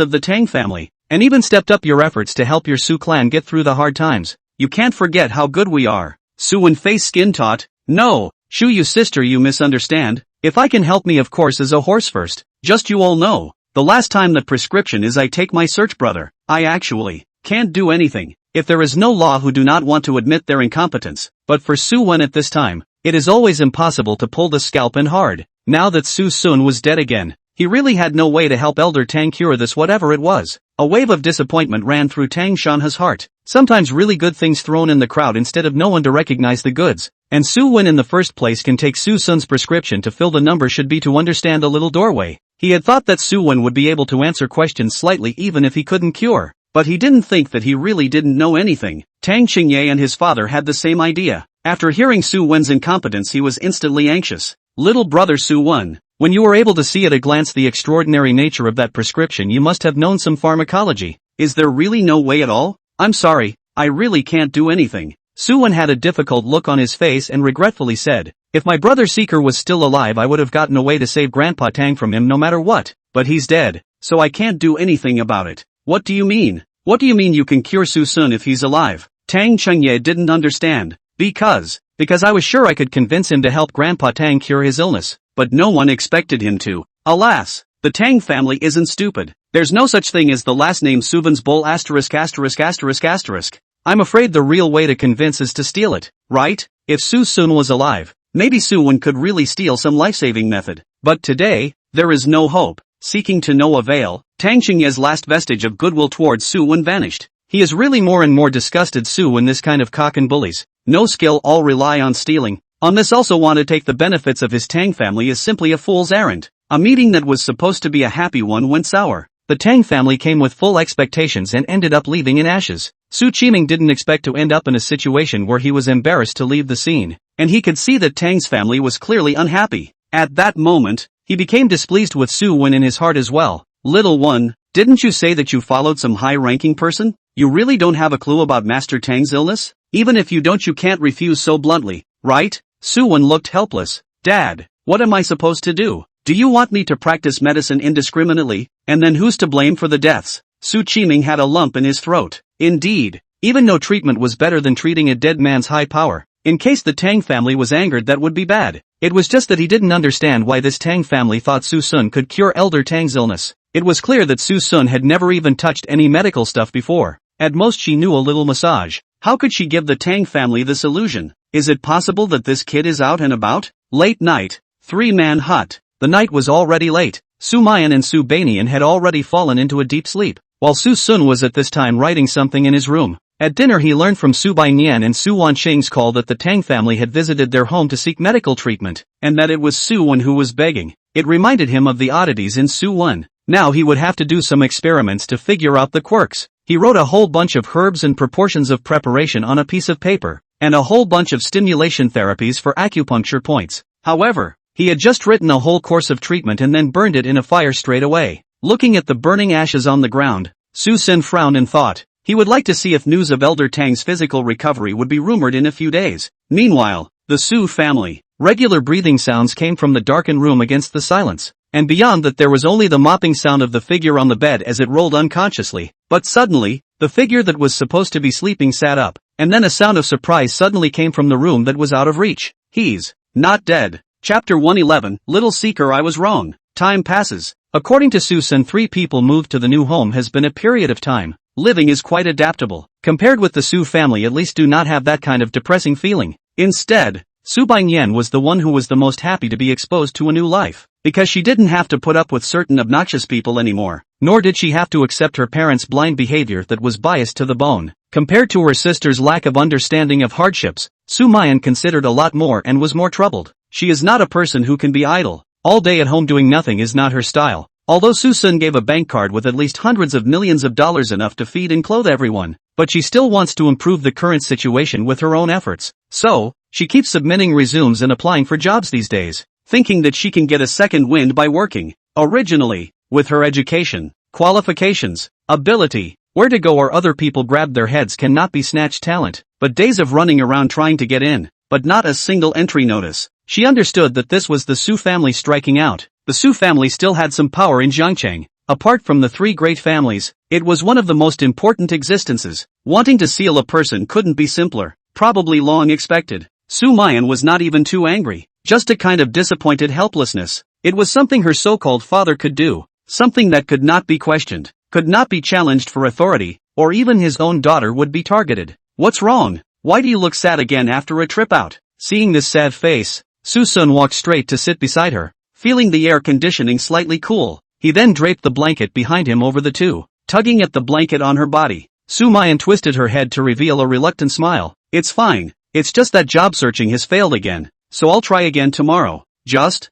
of the Tang family, and even stepped up your efforts to help your Su clan get through the hard times. You can't forget how good we are. Suyen face skin taut. No, Shuyu sister, you misunderstand. If I can help me, of course, as a horse first. Just you all know, the last time that prescription is I take my search, brother. I actually can't do anything. If there is no law who do not want to admit their incompetence, but for Suyen at this time, it is always impossible to pull the scalp in hard. Now that Suson was dead again, he really had no way to help Elder Tang cure this whatever it was. A wave of disappointment ran through Tang Shanha's heart. Sometimes really good things thrown in the crowd instead of no one to recognize the goods. And Suyen in the first place can take Suson's prescription to fill the number should be to understand a little doorway. He had thought that Suyen would be able to answer questions slightly even if he couldn't cure. But he didn't think that he really didn't know anything. Tang Qingye and his father had the same idea. After hearing Suyen's incompetence, he was instantly anxious. Little brother Suyen, when you were able to see at a glance the extraordinary nature of that prescription, you must have known some pharmacology. Is there really no way at all? I'm sorry, I really can't do anything. Suyen had a difficult look on his face and regretfully said, if my brother Seeker was still alive, I would have gotten a way to save Grandpa Tang from him no matter what. But he's dead, so I can't do anything about it. What do you mean? What do you mean you can cure Suson if he's alive? Tang Chengye didn't understand. Because I was sure I could convince him to help Grandpa Tang cure his illness, but no one expected him to. Alas, the Tang family isn't stupid. There's no such thing as the last name Suven's Bull *********. I'm afraid the real way to convince is to steal it, right? If Susun was alive, maybe Suyen could really steal some life-saving method. But today, there is no hope. Seeking to no avail, Tang Xingye's last vestige of goodwill towards Suyen vanished. He is really more and more disgusted Suyen this kind of cock and bullies. No skill, all rely on stealing. On this also want to take the benefits of his Tang family is simply a fool's errand. A meeting that was supposed to be a happy one went sour. The Tang family came with full expectations and ended up leaving in ashes. Su Qiming didn't expect to end up in a situation where he was embarrassed to leave the scene, and he could see that Tang's family was clearly unhappy. At that moment, he became displeased with Suyen in his heart as well. Little one, didn't you say that you followed some high-ranking person? You really don't have a clue about Master Tang's illness? Even if you don't, you can't refuse so bluntly, right? Suyen looked helpless. Dad, what am I supposed to do? Do you want me to practice medicine indiscriminately, and then who's to blame for the deaths? Su Qiming had a lump in his throat. Indeed, even no treatment was better than treating a dead man's high power. In case the Tang family was angered, that would be bad. It was just that he didn't understand why this Tang family thought Susun could cure Elder Tang's illness. It was clear that Susun had never even touched any medical stuff before. At most she knew a little massage. How could she give the Tang family this illusion? Is it possible that this kid is out and about? Late night, three-man hut. The night was already late. Sumayan and Su Banian had already fallen into a deep sleep, while Susun was at this time writing something in his room. At dinner he learned from Su Baiyan and Su Wanqing's call that the Tang family had visited their home to seek medical treatment, and that it was Suyen who was begging. It reminded him of the oddities in Suyen. Now he would have to do some experiments to figure out the quirks. He wrote a whole bunch of herbs and proportions of preparation on a piece of paper, and a whole bunch of stimulation therapies for acupuncture points. However, he had just written a whole course of treatment and then burned it in a fire straight away. Looking at the burning ashes on the ground, Suson frowned and thought he would like to see if news of Elder Tang's physical recovery would be rumored in a few days. Meanwhile, the Su family. Regular breathing sounds came from the darkened room against the silence, and beyond that there was only the mopping sound of the figure on the bed as it rolled unconsciously. But suddenly, the figure that was supposed to be sleeping sat up, and then a sound of surprise suddenly came from the room that was out of reach. He's not dead. Chapter 111, Little Seeker, I was wrong. Time passes. According to Suson, 3 people moved to the new home has been a period of time. Living is quite adaptable. Compared with the Su family, at least do not have that kind of depressing feeling. Instead, Su Baiyan was the one who was the most happy to be exposed to a new life, because she didn't have to put up with certain obnoxious people anymore, nor did she have to accept her parents' blind behavior that was biased to the bone. Compared to her sister's lack of understanding of hardships, Sumayan considered a lot more and was more troubled. She is not a person who can be idle. All day at home doing nothing is not her style. Although Suson gave a bank card with at least hundreds of millions of dollars, enough to feed and clothe everyone, but she still wants to improve the current situation with her own efforts. So, she keeps submitting resumes and applying for jobs these days, thinking that she can get a second wind by working. Originally, with her education, qualifications, ability, where to go or other people grab their heads cannot be snatched talent, but days of running around trying to get in, but not a single entry notice. She understood that this was the Su family striking out. The Su family still had some power in Jiangcheng. Apart from the 3 great families, it was one of the most important existences. Wanting to seal a person couldn't be simpler, probably long expected. Sumayan was not even too angry, just a kind of disappointed helplessness. It was something her so-called father could do, something that could not be questioned, could not be challenged for authority, or even his own daughter would be targeted. What's wrong? Why do you look sad again after a trip out? Seeing this sad face, Suson walked straight to sit beside her. Feeling the air conditioning slightly cool, he then draped the blanket behind him over the two, tugging at the blanket on her body. Sumayan twisted her head to reveal a reluctant smile. It's fine, it's just that job searching has failed again, so I'll try again tomorrow. Just?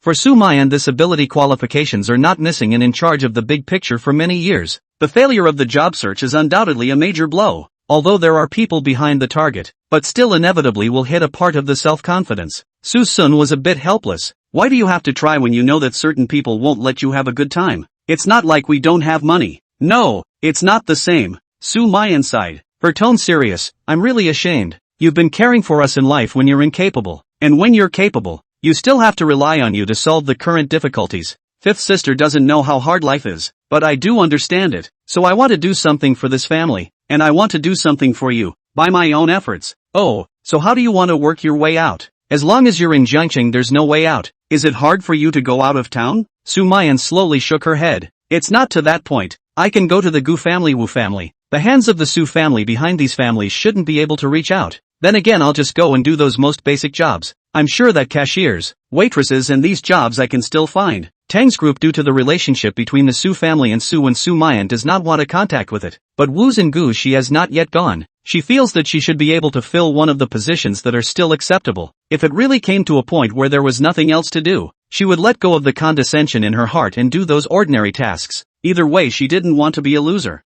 For Sumayan, disability qualifications are not missing and in charge of the big picture for many years. The failure of the job search is undoubtedly a major blow, although there are people behind the target, but still inevitably will hit a part of the self-confidence. Suson was a bit helpless. Why do you have to try when you know that certain people won't let you have a good time? It's not like we don't have money. No, it's not the same. Sumayan sighed, her tone serious. I'm really ashamed. You've been caring for us in life when you're incapable, and when you're capable, you still have to rely on you to solve the current difficulties. 5th sister doesn't know how hard life is, but I do understand it, so I want to do something for this family, and I want to do something for you, by my own efforts. Oh, so how do you want to work your way out? As long as you're in Jiangcheng there's no way out. Is it hard for you to go out of town? Sumayan slowly shook her head. It's not to that point. I can go to the Gu family, Wu family. The hands of the Su family behind these families shouldn't be able to reach out. Then again I'll just go and do those most basic jobs. I'm sure that cashiers, waitresses and these jobs I can still find. Tang's group, due to the relationship between the Su family and Sumayan, does not want a contact with it. But Wu's and Gu she has not yet gone. She feels that she should be able to fill one of the positions that are still acceptable. If it really came to a point where there was nothing else to do, she would let go of the condescension in her heart and do those ordinary tasks. Either way she didn't want to be a loser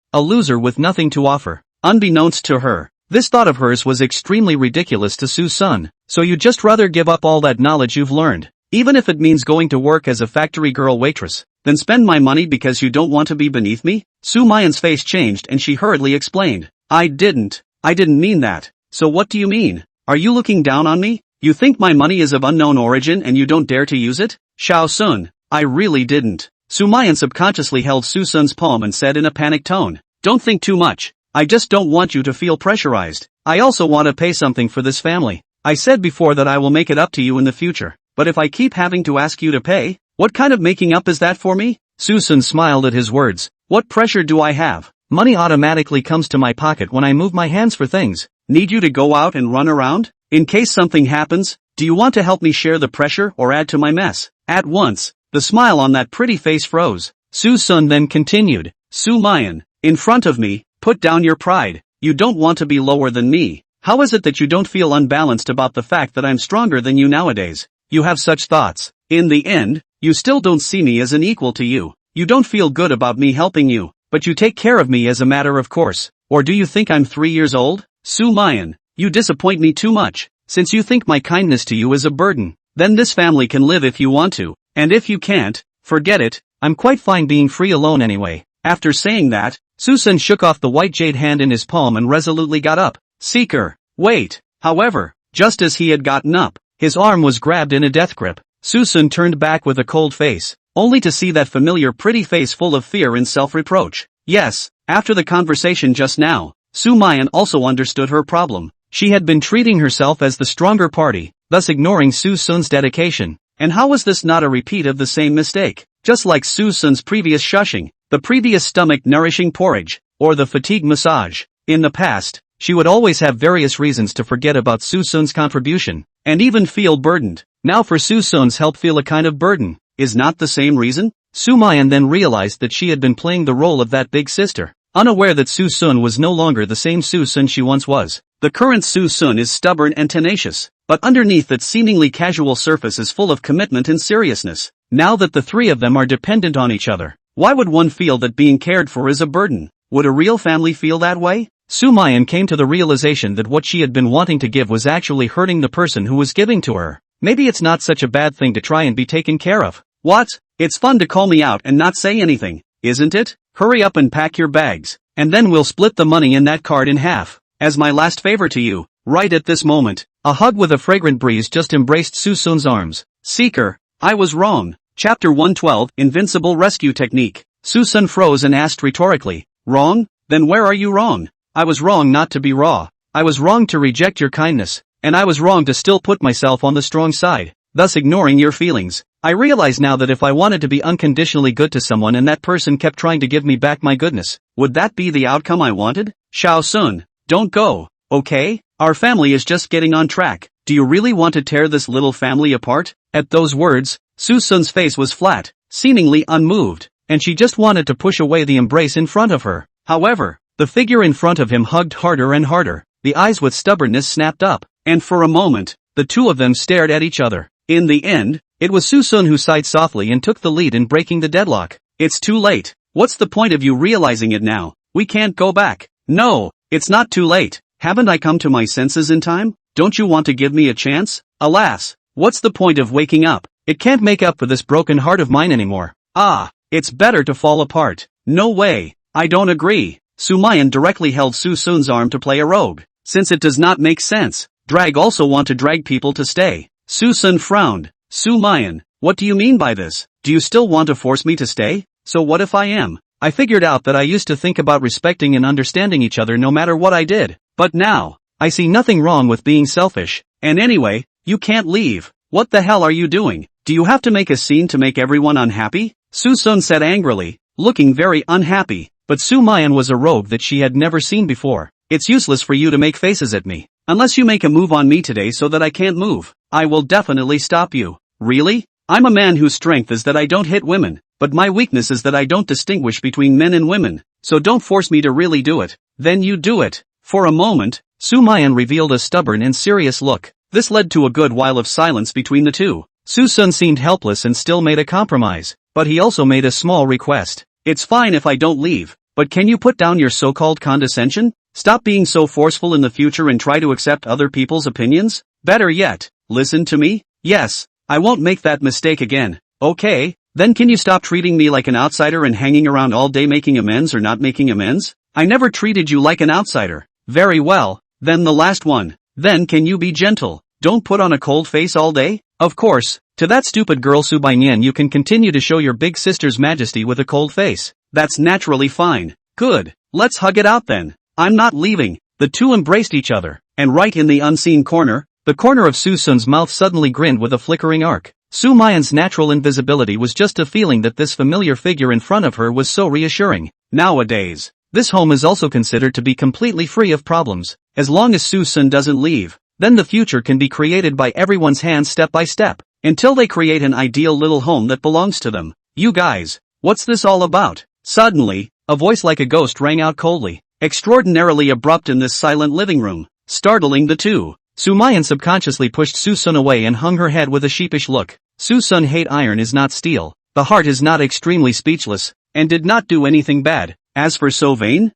with nothing to offer. Unbeknownst to her, this thought of hers was extremely ridiculous to Suson. So you'd just rather give up all that knowledge you've learned, even if it means going to work as a factory girl waitress, than spend my money because you don't want to be beneath me? Sumayan's face changed and she hurriedly explained. I didn't mean that. So what do you mean? Are you looking down on me? You think my money is of unknown origin and you don't dare to use it? Xiao Sun, I really didn't. Sumayan subconsciously held Suson's palm and said in a panicked tone. Don't think too much. I just don't want you to feel pressurized. I also want to pay something for this family. I said before that I will make it up to you in the future. But if I keep having to ask you to pay, what kind of making up is that for me? Suson smiled at his words. What pressure do I have? Money automatically comes to my pocket when I move my hands for things. Need you to go out and run around? In case something happens, do you want to help me share the pressure or add to my mess? At once, the smile on that pretty face froze. Suson then continued. Sumayan, in front of me, put down your pride. You don't want to be lower than me. How is it that you don't feel unbalanced about the fact that I'm stronger than you nowadays? You have such thoughts. In the end, you still don't see me as an equal to you. You don't feel good about me helping you, but you take care of me as a matter of course. Or do you think I'm 3 years old? Sumayan, you disappoint me too much. Since you think my kindness to you is a burden, then this family can live if you want to, and if you can't, forget it. I'm quite fine being free alone anyway. After saying that, Suson shook off the white jade hand in his palm and resolutely got up. Seeker, wait. However, just as he had gotten up, his arm was grabbed in a death grip. Suson turned back with a cold face, only to see that familiar pretty face full of fear and self-reproach. Yes, after the conversation just now, Sumayan also understood her problem. She had been treating herself as the stronger party, thus ignoring Suson's dedication. And how was this not a repeat of the same mistake? Just like Suson's previous shushing, the previous stomach-nourishing porridge, or the fatigue massage. In the past, she would always have various reasons to forget about Suson's contribution, and even feel burdened. Now for Suson's help feel a kind of burden, is not the same reason? Sumayan then realized that she had been playing the role of that big sister, unaware that Suson was no longer the same Suson she once was. The current Suson is stubborn and tenacious, but underneath that seemingly casual surface is full of commitment and seriousness. Now that the three of them are dependent on each other, why would one feel that being cared for is a burden? Would a real family feel that way? Sumayan came to the realization that what she had been wanting to give was actually hurting the person who was giving to her. Maybe it's not such a bad thing to try and be taken care of. What? It's fun to call me out and not say anything, isn't it? Hurry up and pack your bags, and then we'll split the money in that card in half. As my last favor to you, right at this moment, a hug with a fragrant breeze just embraced Suson's arms. Seeker, I was wrong. Chapter 112, Invincible Rescue Technique. Suson froze and asked rhetorically, wrong? Then where are you wrong? I was wrong not to be raw. I was wrong to reject your kindness, and I was wrong to still put myself on the strong side, thus ignoring your feelings. I realize now that if I wanted to be unconditionally good to someone and that person kept trying to give me back my goodness, would that be the outcome I wanted? Xiao Sun, don't go, okay? Our family is just getting on track. Do you really want to tear this little family apart? At those words, Suson's face was flat, seemingly unmoved, and she just wanted to push away the embrace in front of her. However, the figure in front of him hugged harder and harder. The eyes with stubbornness snapped up, and for a moment, the two of them stared at each other. In the end, it was Suson who sighed softly and took the lead in breaking the deadlock. It's too late. What's the point of you realizing it now? We can't go back. No, it's not too late. Haven't I come to my senses in time? Don't you want to give me a chance? Alas, what's the point of waking up? It can't make up for this broken heart of mine anymore. Ah, it's better to fall apart. No way. I don't agree. Sumayan directly held Suson's arm to play a rogue. Since it does not make sense, drag also want to drag people to stay. Suson frowned. Sumayan, what do you mean by this? Do you still want to force me to stay? So what if I am? I figured out that I used to think about respecting and understanding each other no matter what I did. But now, I see nothing wrong with being selfish. And anyway, you can't leave. What the hell are you doing? Do you have to make a scene to make everyone unhappy? Suson said angrily, looking very unhappy. But Sumayan was a rogue that she had never seen before. It's useless for you to make faces at me. Unless you make a move on me today so that I can't move, I will definitely stop you. Really? I'm a man whose strength is that I don't hit women, but my weakness is that I don't distinguish between men and women. So don't force me to really do it. Then you do it. For a moment, Sumayan revealed a stubborn and serious look. This led to a good while of silence between the two. Suson seemed helpless and still made a compromise, but he also made a small request. It's fine if I don't leave, but can you put down your so-called condescension? Stop being so forceful in the future and try to accept other people's opinions? Better yet, listen to me? Yes, I won't make that mistake again. Okay, then can you stop treating me like an outsider and hanging around all day making amends or not making amends? I never treated you like an outsider. Very well, then the last one. Then can you be gentle? Don't put on a cold face all day? Of course, to that stupid girl Subayan you can continue to show your big sister's majesty with a cold face. That's naturally fine. Good, let's hug it out then. I'm not leaving. The two embraced each other, and right in the unseen corner, the corner of Suson's mouth suddenly grinned with a flickering arc. Sumayan's natural invisibility was just a feeling that this familiar figure in front of her was so reassuring. Nowadays, this home is also considered to be completely free of problems. As long as Suson doesn't leave, then the future can be created by everyone's hands step by step, until they create an ideal little home that belongs to them. You guys, what's this all about? Suddenly, a voice like a ghost rang out coldly. extraordinarily abrupt in this silent living room, startling the two. Sumayan subconsciously pushed Suson away and hung her head with a sheepish look. Suson hate iron is not steel, the heart is not extremely speechless, and did not do anything bad. As for Suvain,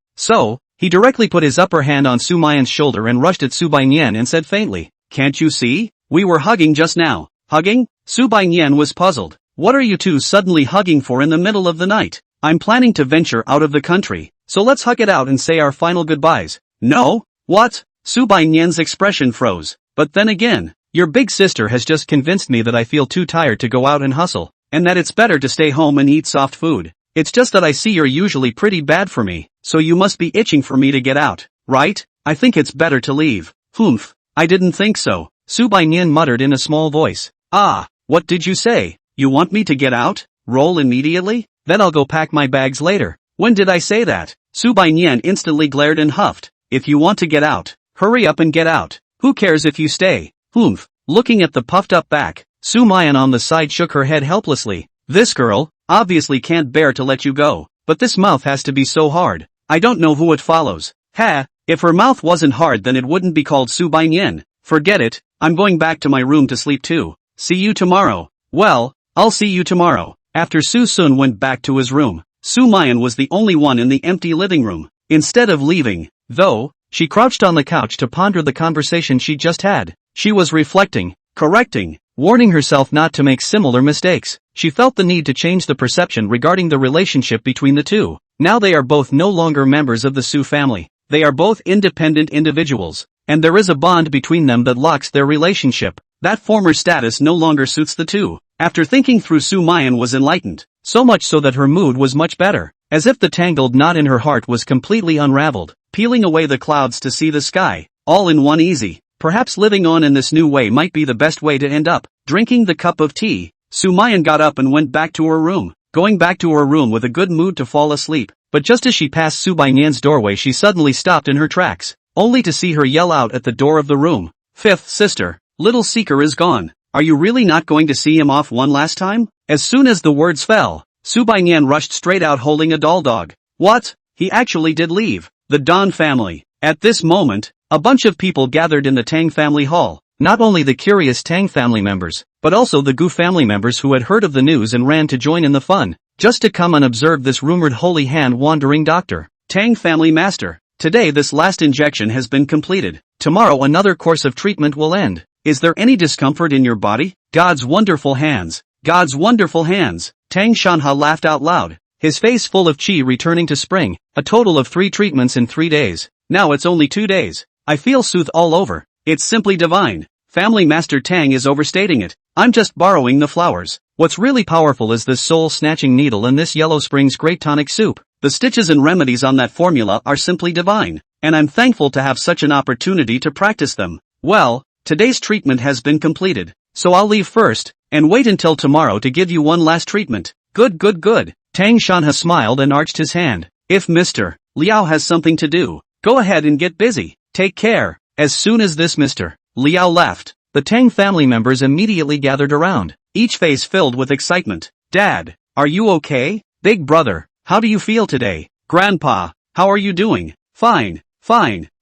he directly put his upper hand on Sumayan's shoulder and rushed at Subainyan and said faintly, "Can't you see? We were hugging just now." Hugging? Subainyan was puzzled. What are you two suddenly hugging for in the middle of the night? I'm planning to venture out of the country, so let's hug it out and say our final goodbyes. No? What? Subainyan's expression froze. But then again, your big sister has just convinced me that I feel too tired to go out and hustle, and that it's better to stay home and eat soft food. It's just that I see you're usually pretty bad for me, so you must be itching for me to get out, right? I think it's better to leave. Humph, I didn't think so, Subainyan muttered in a small voice. Ah, what did you say? You want me to get out? Roll immediately? Then I'll go pack my bags later. When did I say that? Subainyan instantly glared and huffed. If you want to get out, hurry up and get out. Who cares if you stay? Humph. Looking at the puffed up back, Sumayan on the side shook her head helplessly. This girl obviously can't bear to let you go, but this mouth has to be so hard. I don't know who it follows. Ha, if her mouth wasn't hard then it wouldn't be called Subainyan. Forget it, I'm going back to my room to sleep too. See you tomorrow. Well, I'll see you tomorrow. After Suson went back to his room, Sumayan was the only one in the empty living room. Instead of leaving, though, she crouched on the couch to ponder the conversation she just had. She was reflecting, correcting, warning herself not to make similar mistakes. She felt the need to change the perception regarding the relationship between the two. Now they are both no longer members of the Su family. They are both independent individuals, and there is a bond between them that locks their relationship. That former status no longer suits the two. After thinking through, Sumayan was enlightened, so much so that her mood was much better, as if the tangled knot in her heart was completely unraveled, peeling away the clouds to see the sky, all in one easy. Perhaps living on in this new way might be the best way to end up. Drinking the cup of tea, Sumayan got up and went back to her room, going back to her room with a good mood to fall asleep. But just as she passed Subainyan's doorway she suddenly stopped in her tracks, only to see her yell out at the door of the room. Fifth sister, little seeker is gone. Are you really not going to see him off one last time? As soon as the words fell, Subainyan rushed straight out holding a doll dog. What? He actually did leave. The Don family. At this moment, a bunch of people gathered in the Tang family hall. Not only the curious Tang family members, but also the Gu family members who had heard of the news and ran to join in the fun, just to come and observe this rumored holy hand-wandering doctor. Tang family master, today this last injection has been completed. Tomorrow another course of treatment will end. Is there any discomfort in your body? God's wonderful hands. God's wonderful hands. Tang Shanha laughed out loud, his face full of chi returning to spring. A total of 3 treatments in 3 days. Now it's only 2 days. I feel soothed all over. It's simply divine. Family Master Tang is overstating it. I'm just borrowing the flowers. What's really powerful is this soul-snatching needle and this Yellow Springs Great Tonic Soup. The stitches and remedies on that formula are simply divine, and I'm thankful to have such an opportunity to practice them. Well, today's treatment has been completed, so I'll leave first, and wait until tomorrow to give you one last treatment. Good. Tang Shanha smiled and arched his hand. If Mr. Liao has something to do, go ahead and get busy. Take care. As soon as this Mr. Liao left, the Tang family members immediately gathered around, each face filled with excitement. Dad, are you okay? Big brother, how do you feel today? Grandpa, how are you doing? Fine.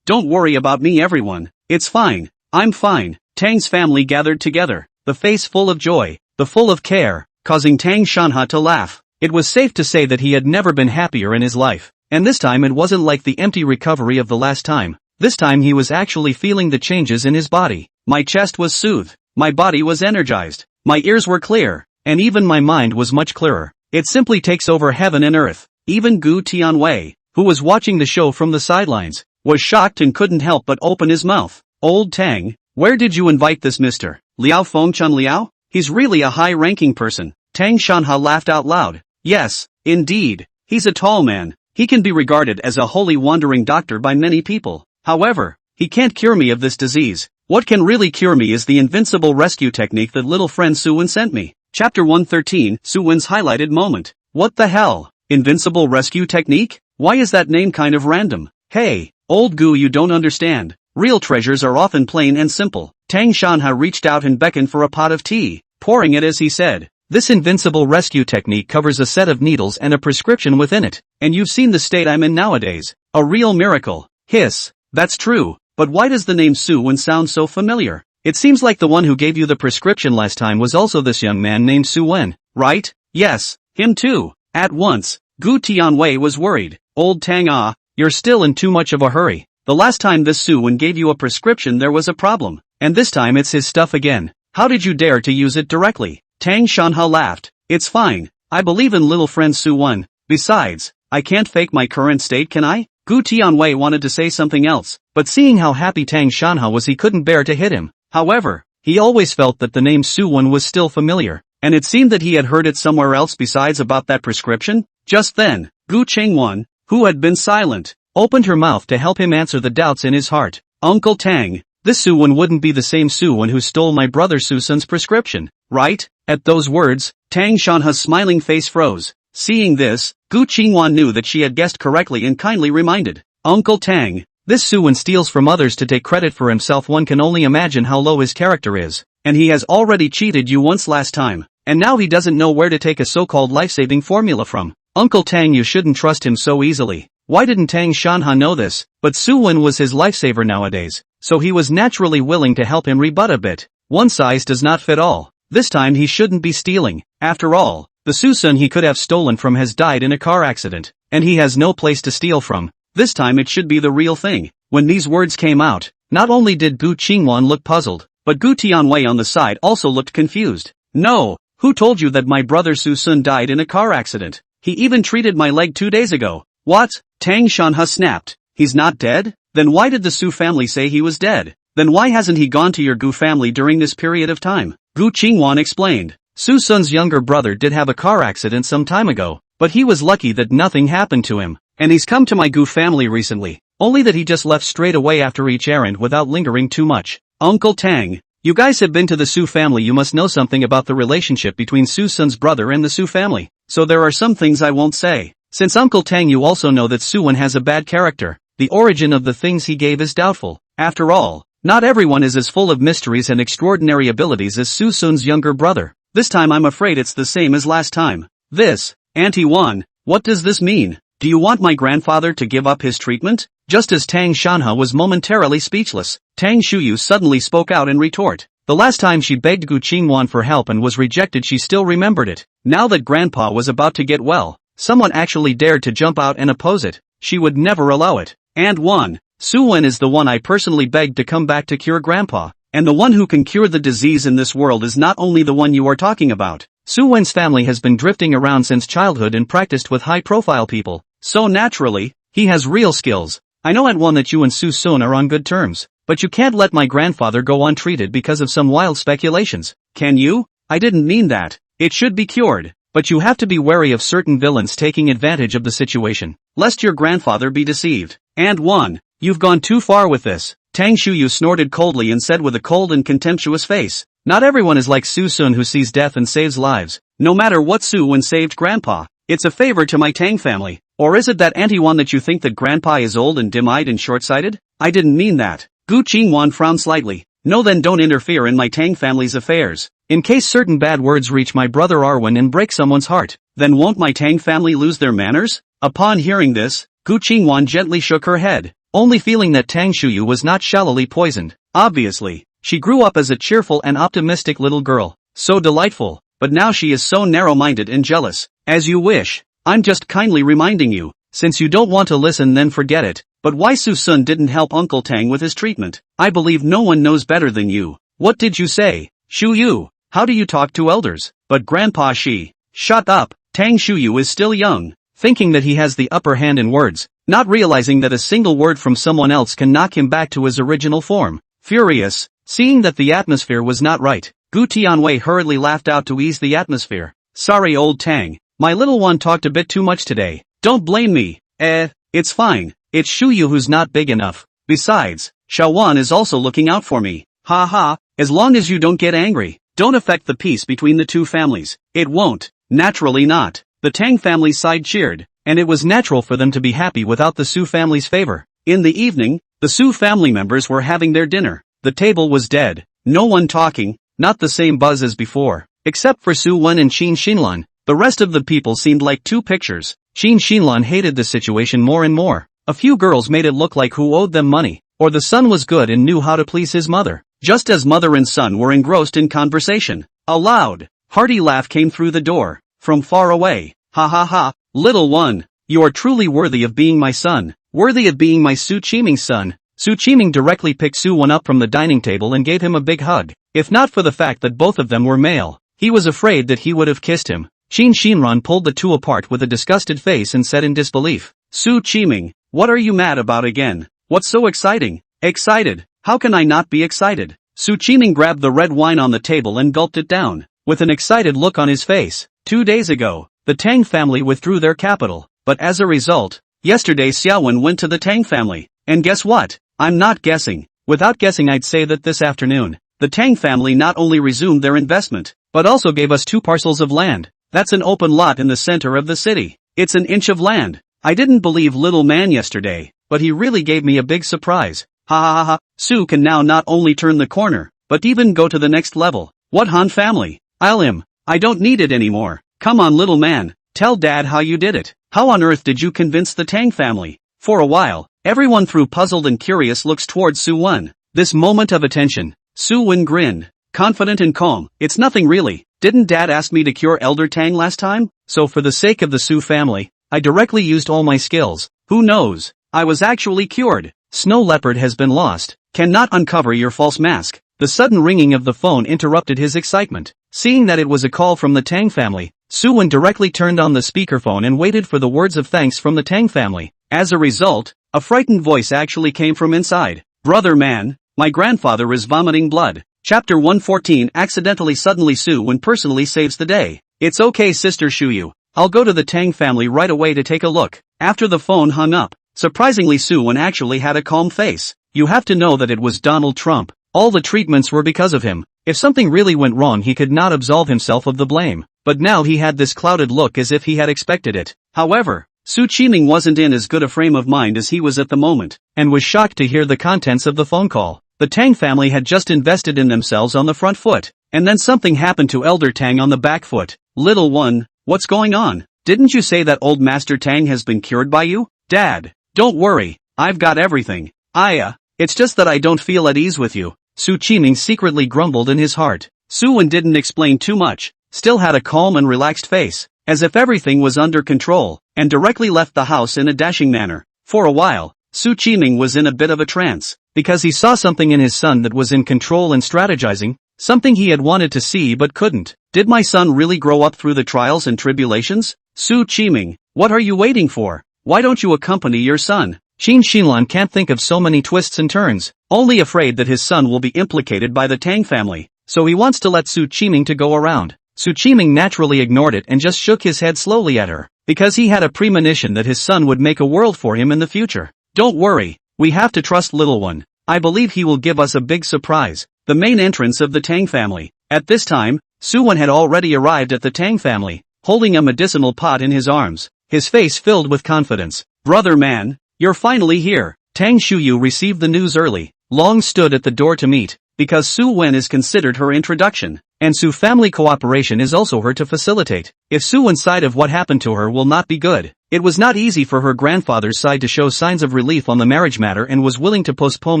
Don't worry about me everyone. It's fine. I'm fine. Tang's family gathered together, the face full of joy, the full of care, causing Tang Shanha to laugh. It was safe to say that he had never been happier in his life, and this time it wasn't like the empty recovery of the last time. This time he was actually feeling the changes in his body. My chest was soothed, my body was energized, my ears were clear, and even my mind was much clearer. It simply takes over heaven and earth. Even Gu Tianwei, who was watching the show from the sidelines, was shocked and couldn't help but open his mouth. Old Tang, where did you invite this Mr. Liao Fengchun Liao? He's really a high-ranking person. Tang Shanha laughed out loud. Yes, indeed. He's a tall man. He can be regarded as a holy wandering doctor by many people. However, he can't cure me of this disease. What can really cure me is the invincible rescue technique that little friend Suen sent me. Chapter 113, Suen's highlighted moment. What the hell? Invincible rescue technique? Why is that name kind of random? Hey, old Gu, you don't understand. Real treasures are often plain and simple. Tang Shanha reached out and beckoned for a pot of tea, pouring it as he said, This invincible rescue technique covers a set of needles and a prescription within it, and you've seen the state I'm in nowadays. A real miracle. Hiss. That's true, but why does the name Suyen sound so familiar? It seems like the one who gave you the prescription last time was also this young man named Suen, right? Yes, him too. At once, Gu Tianwei was worried. Old Tang you're still in too much of a hurry. The last time this Suen gave you a prescription there was a problem, and this time it's his stuff again. How did you dare to use it directly? Tang Shanha laughed. It's fine, I believe in little friend Suyen. Besides, I can't fake my current state, can I? Gu Tianwei wanted to say something else, but seeing how happy Tang Shanha was he couldn't bear to hit him. However, he always felt that the name Suyen was still familiar, and it seemed that he had heard it somewhere else besides about that prescription. Just then, Gu Qingwan, who had been silent, opened her mouth to help him answer the doubts in his heart. Uncle Tang, this Suyen wouldn't be the same Suyen who stole my brother Suson's prescription, right? At those words, Tang Shanha's smiling face froze. Seeing this, Gu Qingwan knew that she had guessed correctly and kindly reminded, Uncle Tang, this Suyen steals from others to take credit for himself. One can only imagine how low his character is, and he has already cheated you once last time, and now he doesn't know where to take a so-called life-saving formula from. Uncle Tang, you shouldn't trust him so easily. Why didn't Tang Shanha know this? But Suyen was his lifesaver nowadays, so he was naturally willing to help him rebut a bit. One size does not fit all. This time he shouldn't be stealing. After all, the Suson he could have stolen from has died in a car accident, and he has no place to steal from. This time it should be the real thing. When these words came out, not only did Gu Qingwan look puzzled, but Gu Tianwei on the side also looked confused. No, who told you that my brother Suson died in a car accident? He even treated my leg 2 days ago. What? Tang Shanha snapped. He's not dead? Then why did the Su family say he was dead? Then why hasn't he gone to your Gu family during this period of time? Gu Qingwan explained. Suson's younger brother did have a car accident some time ago, but he was lucky that nothing happened to him, and he's come to my Gu family recently, only that he just left straight away after each errand without lingering too much. Uncle Tang, you guys have been to the Su family, you must know something about the relationship between Suson's brother and the Su family, so there are some things I won't say. Since Uncle Tang, you also know that Suyen has a bad character, the origin of the things he gave is doubtful. After all, not everyone is as full of mysteries and extraordinary abilities as Suson's younger brother. This time I'm afraid it's the same as last time. This, Auntie Wan, what does this mean? Do you want my grandfather to give up his treatment? Just as Tang Shanha was momentarily speechless, Tang Shuyu suddenly spoke out in retort. The last time she begged Gu Qingwan for help and was rejected, she still remembered it. Now that Grandpa was about to get well, someone actually dared to jump out and oppose it. She would never allow it. And one, Suyen is the one I personally begged to come back to cure Grandpa, and the one who can cure the disease in this world is not only the one you are talking about. Suyen's family has been drifting around since childhood and practiced with high-profile people, so naturally, he has real skills. I know at one that you and Suson are on good terms, but you can't let my grandfather go untreated because of some wild speculations, can you? I didn't mean that. It should be cured, but you have to be wary of certain villains taking advantage of the situation, lest your grandfather be deceived. And one, you've gone too far with this. Tang Shuyu snorted coldly and said with a cold and contemptuous face, not everyone is like Suson who sees death and saves lives. No matter what Suyen saved Grandpa, it's a favor to my Tang family. Or is it that Auntie Wan that you think that Grandpa is old and dim-eyed and short-sighted? I didn't mean that. Gu Qingwan frowned slightly. No, then don't interfere in my Tang family's affairs. In case certain bad words reach my brother Arwen and break someone's heart, then won't my Tang family lose their manners? Upon hearing this, Gu Qingwan gently shook her head, only feeling that Tang Shuyu was not shallowly poisoned. Obviously, she grew up as a cheerful and optimistic little girl, so delightful, but now she is so narrow-minded and jealous. As you wish. I'm just kindly reminding you. Since you don't want to listen, then forget it. But why Suson didn't help Uncle Tang with his treatment? I believe no one knows better than you. What did you say? Shuyu, how do you talk to elders? But Grandpa, shut up. Tang Shuyu is still young, thinking that he has the upper hand in words, not realizing that a single word from someone else can knock him back to his original form. Furious, seeing that the atmosphere was not right, Gu Tianwei hurriedly laughed out to ease the atmosphere. Sorry, old Tang. My little one talked a bit too much today. Don't blame me. It's fine. It's Shuyu who's not big enough. Besides, Shawan is also looking out for me. Ha ha, as long as you don't get angry, don't affect the peace between the two families. It won't. Naturally not. The Tang family's side cheered, and it was natural for them to be happy without the Su family's favor. In the evening, the Su family members were having their dinner. The table was dead. No one talking, not the same buzz as before. Except for Suwen and Qin Xinlan, the rest of the people seemed like two pictures. Qin Xinlan hated the situation more and more. A few girls made it look like who owed them money, or the son was good and knew how to please his mother. Just as mother and son were engrossed in conversation, a loud, hearty laugh came through the door, from far away. Ha ha ha, little one, you are truly worthy of being my son, worthy of being my Su Qiming's son. Su Qiming directly picked Suwen up from the dining table and gave him a big hug. If not for the fact that both of them were male, he was afraid that he would have kissed him. Qin Xinran pulled the two apart with a disgusted face and said in disbelief, Su Qiming, what are you mad about again? What's so exciting? Excited? How can I not be excited? Su Qiming grabbed the red wine on the table and gulped it down, with an excited look on his face. 2 days ago, the Tang family withdrew their capital, but as a result, yesterday Suyen went to the Tang family, and guess what? I'm not guessing. Without guessing I'd say that this afternoon, the Tang family not only resumed their investment, but also gave us 2 parcels of land. That's an open lot in the center of the city. It's an inch of land. I didn't believe little man yesterday, but he really gave me a big surprise. Ha ha ha ha, Su can now not only turn the corner, but even go to the next level. What Han family? I don't need it anymore. Come on little man, tell dad how you did it. How on earth did you convince the Tang family? For a while, everyone threw puzzled and curious looks towards Suwen. This moment of attention, Suwen grinned, confident and calm. It's nothing really. Didn't dad ask me to cure Elder Tang last time? So for the sake of the Su family, I directly used all my skills. Who knows? I was actually cured. Snow Leopard has been lost. Cannot uncover your false mask. The sudden ringing of the phone interrupted his excitement. Seeing that it was a call from the Tang family, Suwen directly turned on the speakerphone and waited for the words of thanks from the Tang family. As a result, a frightened voice actually came from inside. Brother man, my grandfather is vomiting blood. Chapter 114 Accidentally Suddenly Suwen personally saves the day. It's okay Sister Shuyu. I'll go to the Tang family right away to take a look. After the phone hung up, surprisingly Suwen actually had a calm face. You have to know that it was Donald Trump. All the treatments were because of him. If something really went wrong he could not absolve himself of the blame. But now he had this clouded look as if he had expected it. However, Su Qiming wasn't in as good a frame of mind as he was at the moment, and was shocked to hear the contents of the phone call. The Tang family had just invested in themselves on the front foot, and then something happened to Elder Tang on the back foot. Little one, what's going on? Didn't you say that old Master Tang has been cured by you? Dad, don't worry, I've got everything. It's just that I don't feel at ease with you. Su Qiming secretly grumbled in his heart. Suwen didn't explain too much, still had a calm and relaxed face, as if everything was under control, and directly left the house in a dashing manner. For a while, Su Qiming was in a bit of a trance, because he saw something in his son that was in control and strategizing, something he had wanted to see but couldn't. Did my son really grow up through the trials and tribulations? Su Qiming, what are you waiting for? Why don't you accompany your son? Qin Xinlan can't think of so many twists and turns, only afraid that his son will be implicated by the Tang family, so he wants to let Su Qiming to go around. Su Qiming naturally ignored it and just shook his head slowly at her, because he had a premonition that his son would make a world for him in the future. Don't worry, we have to trust little one. I believe he will give us a big surprise. The main entrance of the Tang family. At this time, Suwen had already arrived at the Tang family, holding a medicinal pot in his arms, his face filled with confidence. Brother man, you're finally here. Tang Shuyu received the news early. Long stood at the door to meet, because Suwen is considered her introduction, and Su family cooperation is also her to facilitate. If Suwen's side of what happened to her will not be good, it was not easy for her grandfather's side to show signs of relief on the marriage matter and was willing to postpone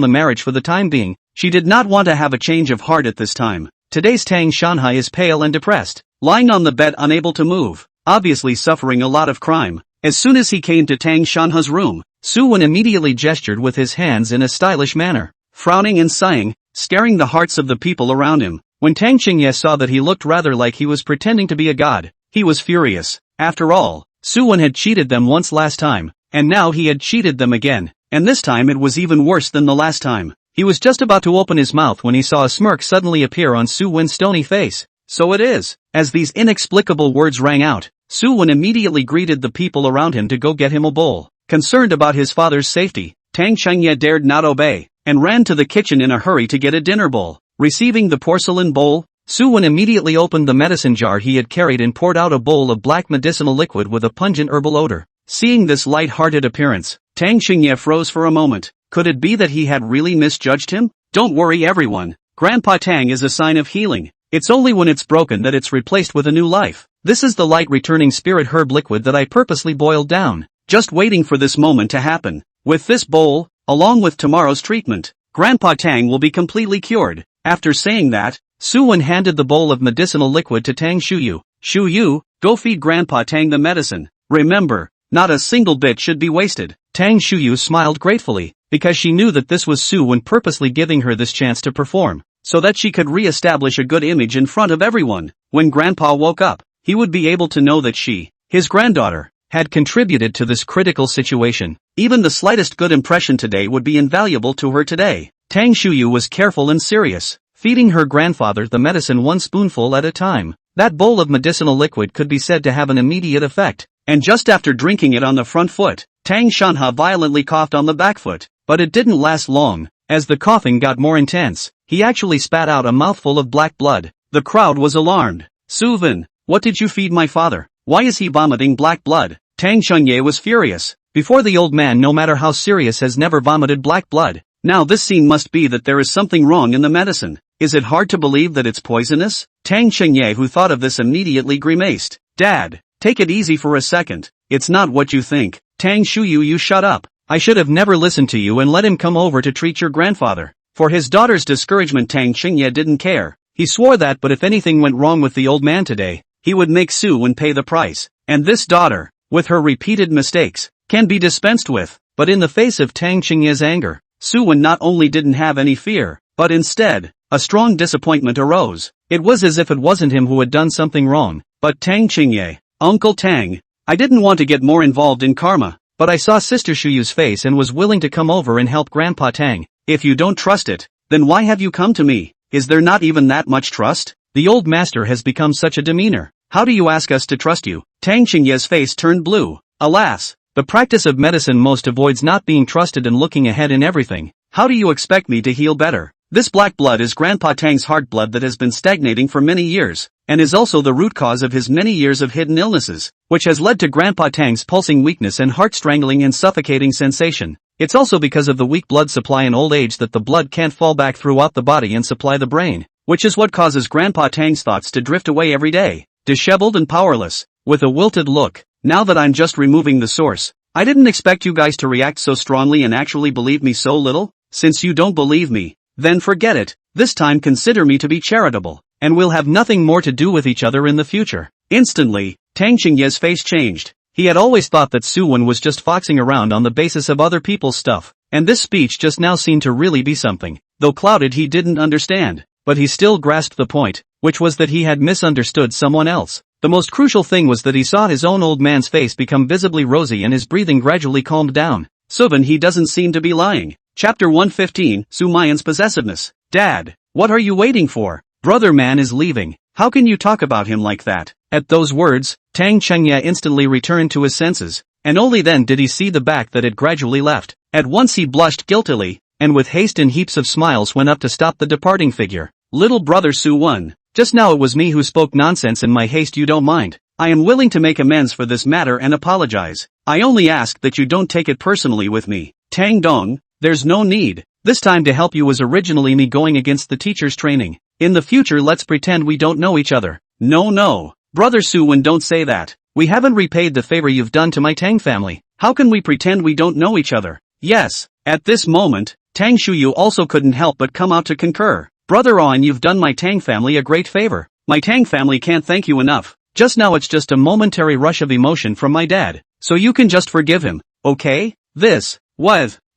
the marriage for the time being. She did not want to have a change of heart at this time. Today's Tang Shanhai is pale and depressed, lying on the bed unable to move, obviously suffering a lot of crime. As soon as he came to Tang Shanhai's room, Suwen immediately gestured with his hands in a stylish manner, frowning and sighing, scaring the hearts of the people around him. When Tang Qingye saw that he looked rather like he was pretending to be a god, he was furious. After all, Suwen had cheated them once last time, and now he had cheated them again, and this time it was even worse than the last time. He was just about to open his mouth when he saw a smirk suddenly appear on Suwen's stony face. So it is. As these inexplicable words rang out, Suwen immediately greeted the people around him to go get him a bowl. Concerned about his father's safety, Tang Qingye dared not obey, and ran to the kitchen in a hurry to get a dinner bowl. Receiving the porcelain bowl, Suwen immediately opened the medicine jar he had carried and poured out a bowl of black medicinal liquid with a pungent herbal odor. Seeing this light-hearted appearance, Tang Qingye froze for a moment. Could it be that he had really misjudged him? Don't worry everyone, Grandpa Tang is a sign of healing. It's only when it's broken that it's replaced with a new life. This is the light returning spirit herb liquid that I purposely boiled down, just waiting for this moment to happen. With this bowl, along with tomorrow's treatment, Grandpa Tang will be completely cured. After saying that, Suen handed the bowl of medicinal liquid to Tang Shuyu. Shuyu, go feed Grandpa Tang the medicine. Remember, not a single bit should be wasted. Tang Shuyu smiled gratefully, because she knew that this was Suen purposely giving her this chance to perform, so that she could re-establish a good image in front of everyone. When Grandpa woke up, he would be able to know that she, his granddaughter, had contributed to this critical situation. Even the slightest good impression today would be invaluable to her today. Tang Shuyu was careful and serious, feeding her grandfather the medicine one spoonful at a time. That bowl of medicinal liquid could be said to have an immediate effect, and just after drinking it on the front foot, Tang Shanha violently coughed on the back foot, but it didn't last long. As the coughing got more intense, he actually spat out a mouthful of black blood. The crowd was alarmed. Suven, what did you feed my father? Why is he vomiting black blood? Tang Chunye was furious. Before, the old man, no matter how serious, has never vomited black blood. Now this scene must be that there is something wrong in the medicine. Is it hard to believe that it's poisonous? Tang Chunye, who thought of this, immediately grimaced. Dad, take it easy for a second. It's not what you think. Tang Shuyu, you shut up. I should have never listened to you and let him come over to treat your grandfather. For his daughter's discouragement, Tang Chunye didn't care. He swore that but if anything went wrong with the old man today, he would make Suen pay the price. And this daughter, with her repeated mistakes, can be dispensed with. But in the face of Tang Chunye's anger, Suen not only didn't have any fear, but instead, a strong disappointment arose. It was as if it wasn't him who had done something wrong, but Tang Chunye. Uncle Tang, I didn't want to get more involved in karma, but I saw Sister Shuyu's face and was willing to come over and help Grandpa Tang. If you don't trust it, then why have you come to me? Is there not even that much trust? The old master has become such a demeanor. How do you ask us to trust you? Tang Chunye's face turned blue. Alas, the practice of medicine most avoids not being trusted and looking ahead in everything. How do you expect me to heal better? This black blood is Grandpa Tang's heart blood that has been stagnating for many years, and is also the root cause of his many years of hidden illnesses, which has led to Grandpa Tang's pulsing weakness and heart-strangling and suffocating sensation. It's also because of the weak blood supply in old age that the blood can't fall back throughout the body and supply the brain, which is what causes Grandpa Tang's thoughts to drift away every day, disheveled and powerless, with a wilted look. Now that I'm just removing the source, I didn't expect you guys to react so strongly and actually believe me so little. Since you don't believe me, then forget it. This time consider me to be charitable, and we'll have nothing more to do with each other in the future. Instantly, Tang Chunye's face changed. He had always thought that Suen was just foxing around on the basis of other people's stuff, and this speech just now seemed to really be something. Though clouded, he didn't understand, but he still grasped the point, which was that he had misunderstood someone else. The most crucial thing was that he saw his own old man's face become visibly rosy and his breathing gradually calmed down. Suven, he doesn't seem to be lying. Chapter 115, Sumayan's possessiveness. Dad, what are you waiting for? Brother man is leaving. How can you talk about him like that? At those words, Tang Chunye instantly returned to his senses, and only then did he see the back that had gradually left. At once he blushed guiltily, and with haste and heaps of smiles went up to stop the departing figure. Little brother Suen, just now it was me who spoke nonsense in my haste. You don't mind. I am willing to make amends for this matter and apologize. I only ask that you don't take it personally with me. Tang Dong, there's no need. This time to help you was originally me going against the teacher's training. In the future let's pretend we don't know each other. No. Brother Suen, don't say that. We haven't repaid the favor you've done to my Tang family. How can we pretend we don't know each other? Yes. At this moment, Tang Shuyu also couldn't help but come out to concur. Brother On, you've done my Tang family a great favor. My Tang family can't thank you enough. Just now it's just a momentary rush of emotion from my dad, so you can just forgive him, okay?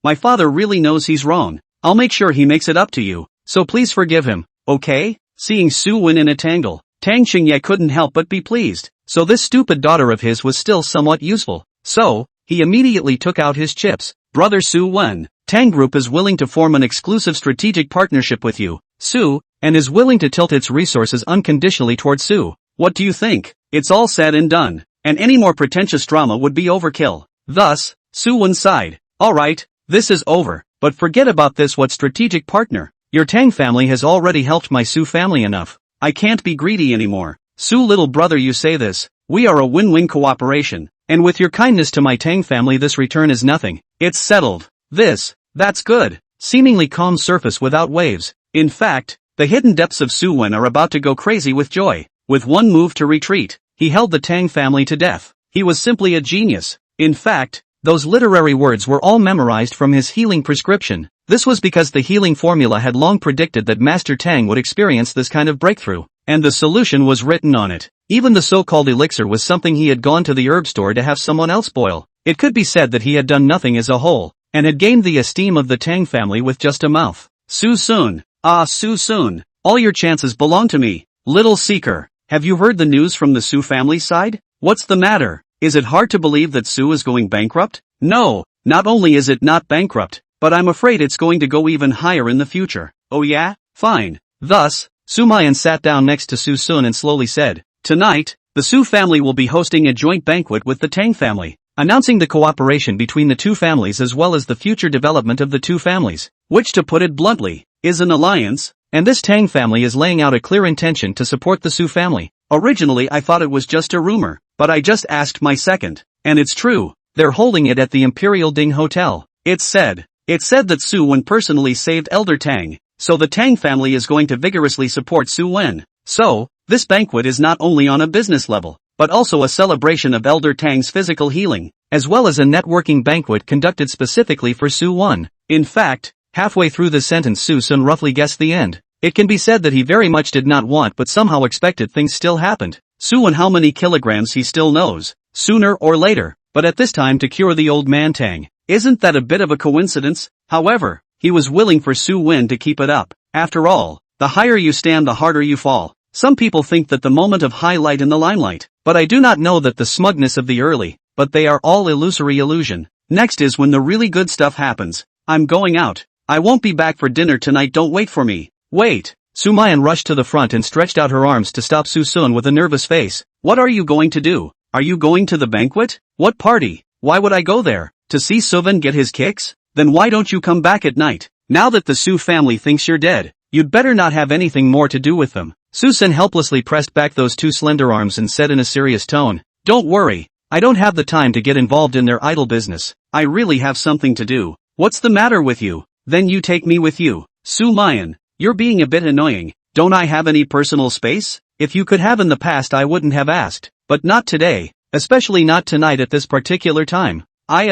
My father really knows he's wrong. I'll make sure he makes it up to you, so please forgive him, okay? Seeing Suen in a tangle, Tang Chunye couldn't help but be pleased. So this stupid daughter of his was still somewhat useful. So, he immediately took out his chips. Brother Suen, Tang Group is willing to form an exclusive strategic partnership with you, Su, and is willing to tilt its resources unconditionally towards Su. What do you think? It's all said and done, and any more pretentious drama would be overkill. Thus, Suen sighed. Alright, this is over, but forget about this. What strategic partner? Your Tang family has already helped my Su family enough. I can't be greedy anymore. Su, little brother, you say this. We are a win-win cooperation, and with your kindness to my Tang family this return is nothing. It's settled. That's good. Seemingly calm surface without waves. In fact, The hidden depths of Suyen are about to go crazy with joy. With one move to retreat, he held the Tang family to death. He was simply a genius. In fact, those literary words were all memorized from his healing prescription. This was because the healing formula had long predicted that Master Tang would experience this kind of breakthrough, and the solution was written on it. Even the so-called elixir was something he had gone to the herb store to have someone else boil. It could be said that he had done nothing as a whole, and had gained the esteem of the Tang family with just a mouth. Suson. Ah, Suson. All your chances belong to me. Little seeker, have you heard the news from the Su family side? What's the matter? Is it hard to believe that Su is going bankrupt? No, not only is it not bankrupt, but I'm afraid it's going to go even higher in the future. Oh yeah? Fine. Thus, Sumayan sat down next to Suson and slowly said, "Tonight, the Su family will be hosting a joint banquet with the Tang family, announcing the cooperation between the two families as well as the future development of the two families, which to put it bluntly, is an alliance, and this Tang family is laying out a clear intention to support the Su family. Originally I thought it was just a rumor, but I just asked my second, and it's true, they're holding it at the Imperial Ding Hotel. It's said that Suwen personally saved Elder Tang, so the Tang family is going to vigorously support Suyen. So, this banquet is not only on a business level, but also a celebration of Elder Tang's physical healing, as well as a networking banquet conducted specifically for Suyen. In fact, halfway through the sentence Suson roughly guessed the end. It can be said that he very much did not want but somehow expected things still happened. Suyen how many kilograms he still knows, sooner or later, but at this time to cure the old man Tang. Isn't that a bit of a coincidence? However, he was willing for Suyen to keep it up. After all, the higher you stand the harder you fall. Some people think that the moment of highlight in the limelight, but I do not know that the smugness of the early, but they are all illusory illusion. Next is when the really good stuff happens. I'm going out. I won't be back for dinner tonight, don't wait for me. Wait. Sumayan rushed to the front and stretched out her arms to stop Suson with a nervous face. What are you going to do? Are you going to the banquet? What party? Why would I go there? To see Suven get his kicks? Then why don't you come back at night? Now that the Su family thinks you're dead, you'd better not have anything more to do with them. Suson helplessly pressed back those two slender arms and said in a serious tone, "Don't worry, I don't have the time to get involved in their idle business. I really have something to do." What's the matter with you? Then you take me with you. Sumayan, you're being a bit annoying. Don't I have any personal space? If you could have in the past I wouldn't have asked, but not today, especially not tonight at this particular time.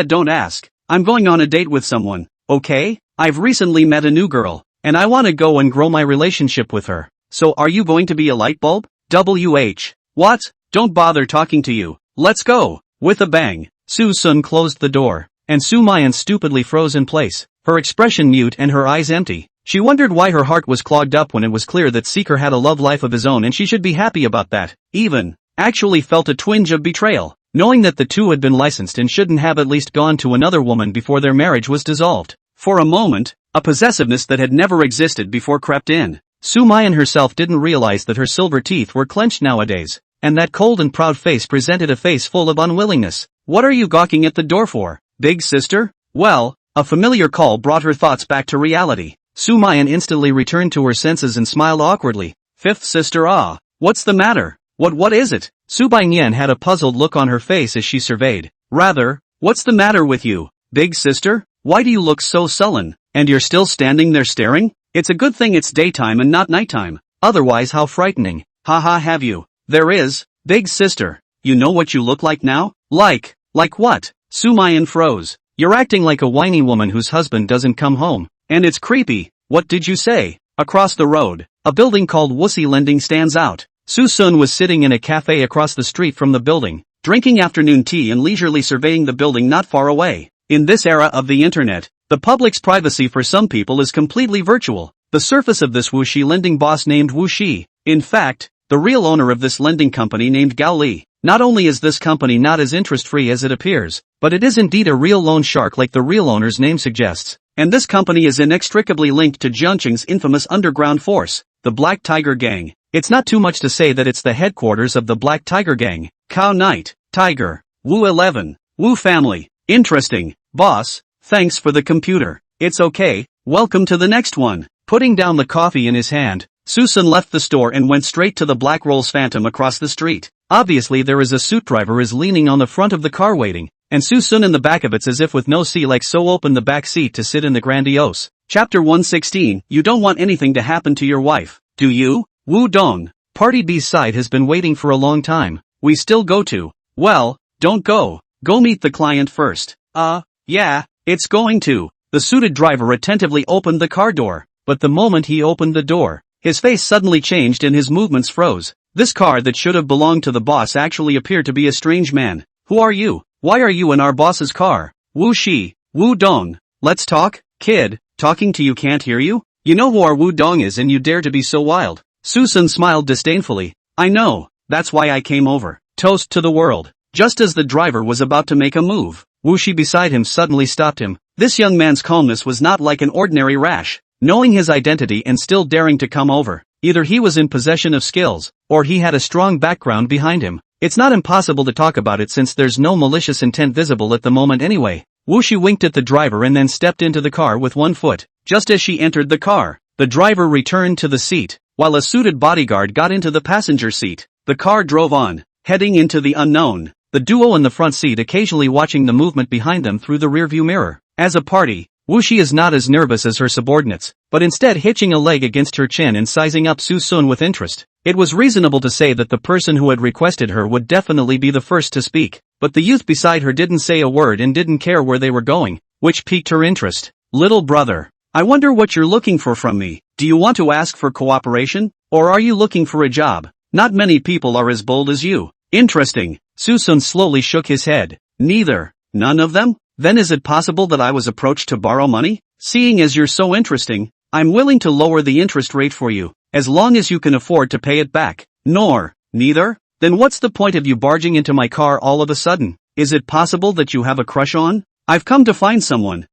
Don't ask. I'm going on a date with someone, okay? I've recently met a new girl, and I want to go and grow my relationship with her. So are you going to be a light bulb? What? Don't bother talking to you. Let's go. With a bang, Suson closed the door, and Sumayan stupidly froze in place, her expression mute and her eyes empty. She wondered why her heart was clogged up when it was clear that Seeker had a love life of his own and she should be happy about that. Even, actually felt a twinge of betrayal, knowing that the two had been licensed and shouldn't have at least gone to another woman before their marriage was dissolved. For a moment, a possessiveness that had never existed before crept in. Sumayan herself didn't realize that her silver teeth were clenched nowadays, and that cold and proud face presented a face full of unwillingness. What are you gawking at the door for, big sister? Well, a familiar call brought her thoughts back to reality. Sumayan instantly returned to her senses and smiled awkwardly. Fifth sister, what's the matter? What is it? Subayan had a puzzled look on her face as she surveyed. Rather, what's the matter with you, big sister? Why do you look so sullen? And you're still standing there staring? It's a good thing it's daytime and not nighttime. Otherwise how frightening. Haha, have you? There is, big sister. You know what you look like now? Like what? Sumayan froze. You're acting like a whiny woman whose husband doesn't come home. And it's creepy. What did you say? Across the road, a building called Wuxi Lending stands out. Suson was sitting in a cafe across the street from the building, drinking afternoon tea and leisurely surveying the building not far away. In this era of the internet, the public's privacy for some people is completely virtual. The surface of this Wuxi Lending boss named Wu Shi. In fact, the real owner of this lending company named Gao Li. Not only is this company not as interest-free as it appears, but it is indeed a real loan shark like the real owner's name suggests. And this company is inextricably linked to Jiangqing's infamous underground force, the Black Tiger Gang. It's not too much to say that it's the headquarters of the Black Tiger Gang. Cow Knight, Tiger, Wu 11, Wu family. Interesting, boss, thanks for the computer. It's okay, welcome to the next one. Putting down the coffee in his hand, Suson left the store and went straight to the Black Rolls Phantom across the street. Obviously there is a suit driver is leaning on the front of the car waiting, and Suson in the back of it's as if with no seat like so opened the back seat to sit in the grandiose. Chapter 116, you don't want anything to happen to your wife, do you? Wu Dong. Party B's side has been waiting for a long time. We still go to. Well, don't go. Go meet the client first. Yeah, it's going to. The suited driver attentively opened the car door, but the moment he opened the door, his face suddenly changed and his movements froze. This car that should have belonged to the boss actually appeared to be a strange man. Who are you? Why are you in our boss's car? Wu Shi, Wu Dong. Let's talk, kid. Talking to you can't hear you? You know who our Wu Dong is and you dare to be so wild. Susan smiled disdainfully. I know, that's why I came over. Toast to the world. Just as the driver was about to make a move, Wu Shi beside him suddenly stopped him. This young man's calmness was not like an ordinary rash. Knowing his identity and still daring to come over, either he was in possession of skills, or he had a strong background behind him. It's not impossible to talk about it since there's no malicious intent visible at the moment anyway. Wu Shi winked at the driver and then stepped into the car with one foot. Just as she entered the car, the driver returned to the seat, while a suited bodyguard got into the passenger seat. The car drove on, heading into the unknown, the duo in the front seat occasionally watching the movement behind them through the rearview mirror. As a party, Wu Shi is not as nervous as her subordinates, but instead hitching a leg against her chin and sizing up Suson with interest. It was reasonable to say that the person who had requested her would definitely be the first to speak, but the youth beside her didn't say a word and didn't care where they were going, which piqued her interest. Little brother, I wonder what you're looking for from me. Do you want to ask for cooperation, or are you looking for a job? Not many people are as bold as you. Interesting. Suson slowly shook his head. Neither. None of them? Then is it possible that I was approached to borrow money? Seeing as you're so interesting, I'm willing to lower the interest rate for you, as long as you can afford to pay it back. Neither? Then what's the point of you barging into my car all of a sudden? Is it possible that you have a crush on? I've come to find someone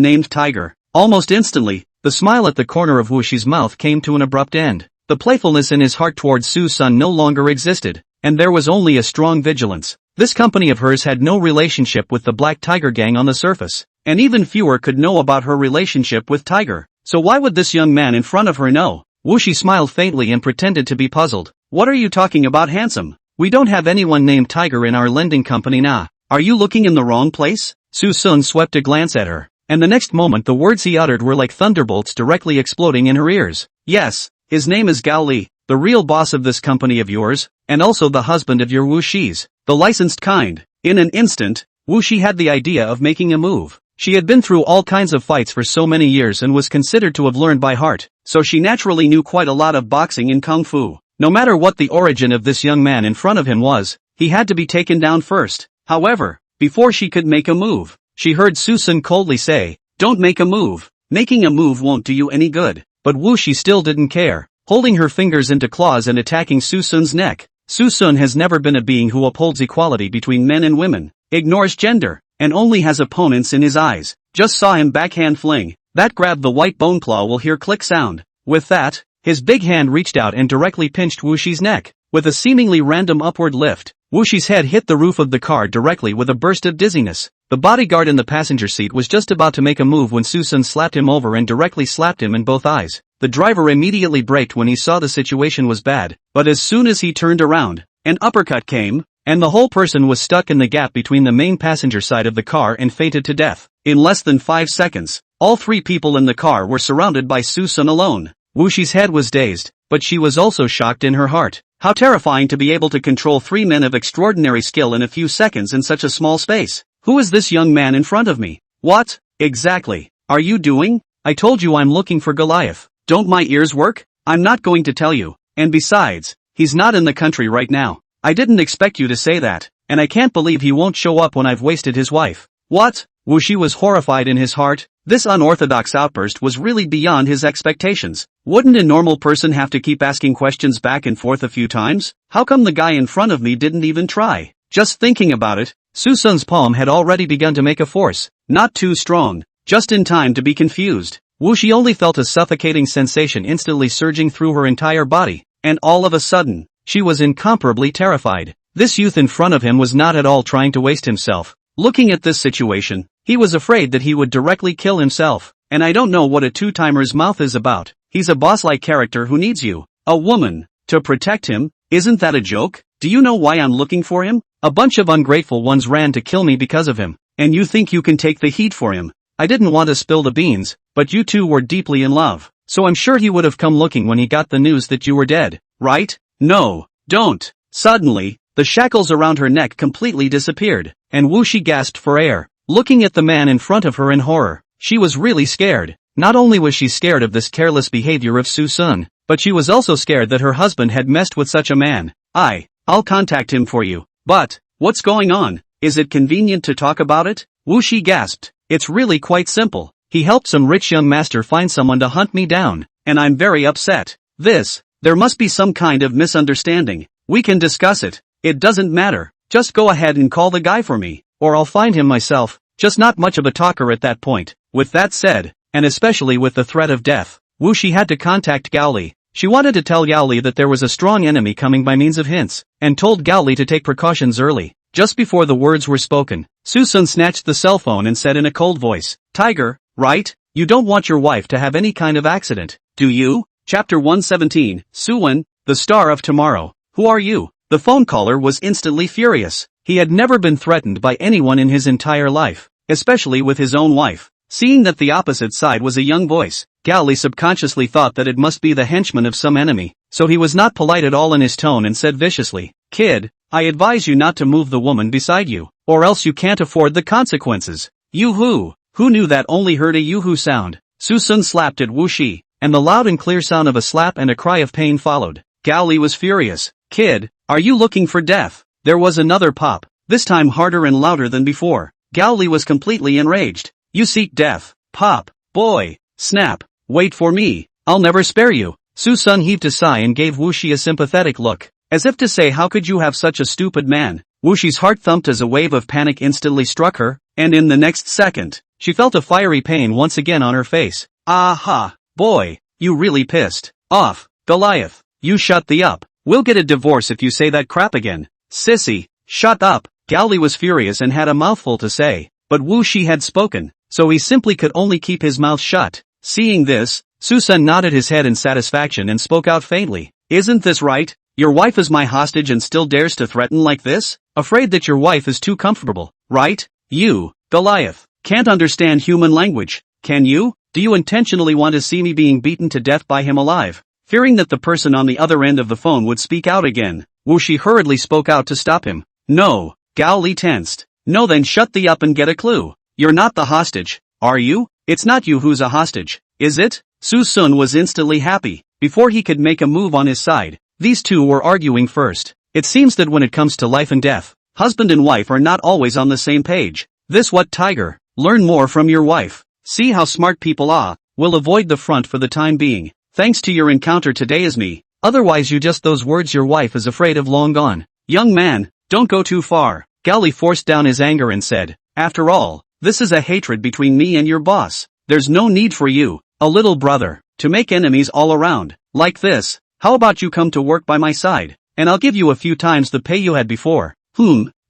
named Tiger. Almost instantly, the smile at the corner of Wu Shi's mouth came to an abrupt end. The playfulness in his heart towards Suson no longer existed, and there was only a strong vigilance. This company of hers had no relationship with the Black Tiger gang on the surface, and even fewer could know about her relationship with Tiger. So why would this young man in front of her know? Wu Shi smiled faintly and pretended to be puzzled. What are you talking about, handsome? We don't have anyone named Tiger in our lending company nah. Are you looking in the wrong place? Suson swept a glance at her, and the next moment the words he uttered were like thunderbolts directly exploding in her ears. Yes, his name is Gao Li, the real boss of this company of yours, and also the husband of your Wu Shi's, the licensed kind. In an instant, Wu Shi had the idea of making a move. She had been through all kinds of fights for so many years and was considered to have learned by heart, so she naturally knew quite a lot of boxing and kung fu. No matter what the origin of this young man in front of him was, he had to be taken down first. However, before she could make a move, she heard Suson coldly say, "Don't make a move. Making a move won't do you any good." But Wu Shi still didn't care, holding her fingers into claws and attacking Suson's neck. Suson has never been a being who upholds equality between men and women, ignores gender, and only has opponents in his eyes. Just saw him backhand fling. That grabbed the white bone claw will hear click sound. With that, his big hand reached out and directly pinched Wu Shi's neck. With a seemingly random upward lift, Wu Shi's head hit the roof of the car directly with a burst of dizziness. The bodyguard in the passenger seat was just about to make a move when Suson slapped him over and directly slapped him in both eyes. The driver immediately braked when he saw the situation was bad, but as soon as he turned around, an uppercut came, and the whole person was stuck in the gap between the main passenger side of the car and fainted to death. In less than 5 seconds, all 3 people in the car were surrounded by Suson alone. Wu Shi's head was dazed, but she was also shocked in her heart. How terrifying to be able to control 3 men of extraordinary skill in a few seconds in such a small space. Who is this young man in front of me? What, exactly, are you doing? I told you I'm looking for Goliath. Don't my ears work? I'm not going to tell you. And besides, he's not in the country right now. I didn't expect you to say that, and I can't believe he won't show up when I've wasted his wife. What? Wu Shi was horrified in his heart. This unorthodox outburst was really beyond his expectations. Wouldn't a normal person have to keep asking questions back and forth a few times? How come the guy in front of me didn't even try? Just thinking about it, Suson's palm had already begun to make a force. Not too strong, just in time to be confused. Wu Shi only felt a suffocating sensation instantly surging through her entire body, and all of a sudden, she was incomparably terrified. This youth in front of him was not at all trying to waste himself. Looking at this situation, he was afraid that he would directly kill himself, and I don't know what a two-timer's mouth is about. He's a boss-like character who needs you, a woman, to protect him. Isn't that a joke? Do you know why I'm looking for him? A bunch of ungrateful ones ran to kill me because of him, and you think you can take the heat for him. I didn't want to spill the beans, but you two were deeply in love, so I'm sure he would have come looking when he got the news that you were dead, right? No, don't. Suddenly, the shackles around her neck completely disappeared, and Wuxi gasped for air, looking at the man in front of her in horror. She was really scared. Not only was she scared of this careless behavior of Suson, but she was also scared that her husband had messed with such a man. I'll contact him for you. But, what's going on? Is it convenient to talk about it? Wuxi gasped. It's really quite simple. He helped some rich young master find someone to hunt me down, and I'm very upset. There must be some kind of misunderstanding. We can discuss it. It doesn't matter. Just go ahead and call the guy for me, or I'll find him myself. Just not much of a talker at that point. With that said, and especially with the threat of death, Wuxi had to contact Gaoli. She wanted to tell Gaoli that there was a strong enemy coming by means of hints, and told Gaoli to take precautions early. Just before the words were spoken, Suson snatched the cell phone and said in a cold voice, "Tiger, right? You don't want your wife to have any kind of accident, do you?" Chapter 117, Suen, the star of tomorrow. Who are you? The phone caller was instantly furious. He had never been threatened by anyone in his entire life, especially with his own wife. Seeing that the opposite side was a young voice, Gaoli subconsciously thought that it must be the henchman of some enemy, so he was not polite at all in his tone and said viciously, "Kid, I advise you not to move the woman beside you, or else you can't afford the consequences." Yoo-hoo! Who knew that only heard a yoo-hoo sound? Susun slapped at Wuxi, and the loud and clear sound of a slap and a cry of pain followed. Gaoli was furious. "Kid, are you looking for death?" There was another pop, this time harder and louder than before. Gaoli was completely enraged. "You seek death, pop, boy, snap, wait for me, I'll never spare you." Susun heaved a sigh and gave Wuxi a sympathetic look, as if to say how could you have such a stupid man. Wuxi's heart thumped as a wave of panic instantly struck her, and in the next second, she felt a fiery pain once again on her face. "Aha, boy, you really pissed off, Goliath. You shut the up. We'll get a divorce if you say that crap again. Sissy, shut up." Gaoli was furious and had a mouthful to say, but Wuxi had spoken, so he simply could only keep his mouth shut. Seeing this, Susun nodded his head in satisfaction and spoke out faintly. "Isn't this right? Your wife is my hostage and still dares to threaten like this? Afraid that your wife is too comfortable, right? You, Goliath, can't understand human language, can you? Do you intentionally want to see me being beaten to death by him alive?" Fearing that the person on the other end of the phone would speak out again, Wuxi hurriedly spoke out to stop him. "No." Gaoli tensed. "No, then shut the up and get a clue. You're not the hostage, are you? It's not you who's a hostage, is it?" Susun was instantly happy. Before he could make a move on his side, these two were arguing first. It seems that when it comes to life and death, husband and wife are not always on the same page. This what, Tiger? Learn more from your wife. See how smart people are. We'll avoid the front for the time being. Thanks to your encounter today as me. Otherwise you just those words your wife is afraid of long gone. Young man, don't go too far. Gaoli forced down his anger and said, "After all, this is a hatred between me and your boss. There's no need for you, a little brother, to make enemies all around. Like this, how about you come to work by my side, and I'll give you a few times the pay you had before."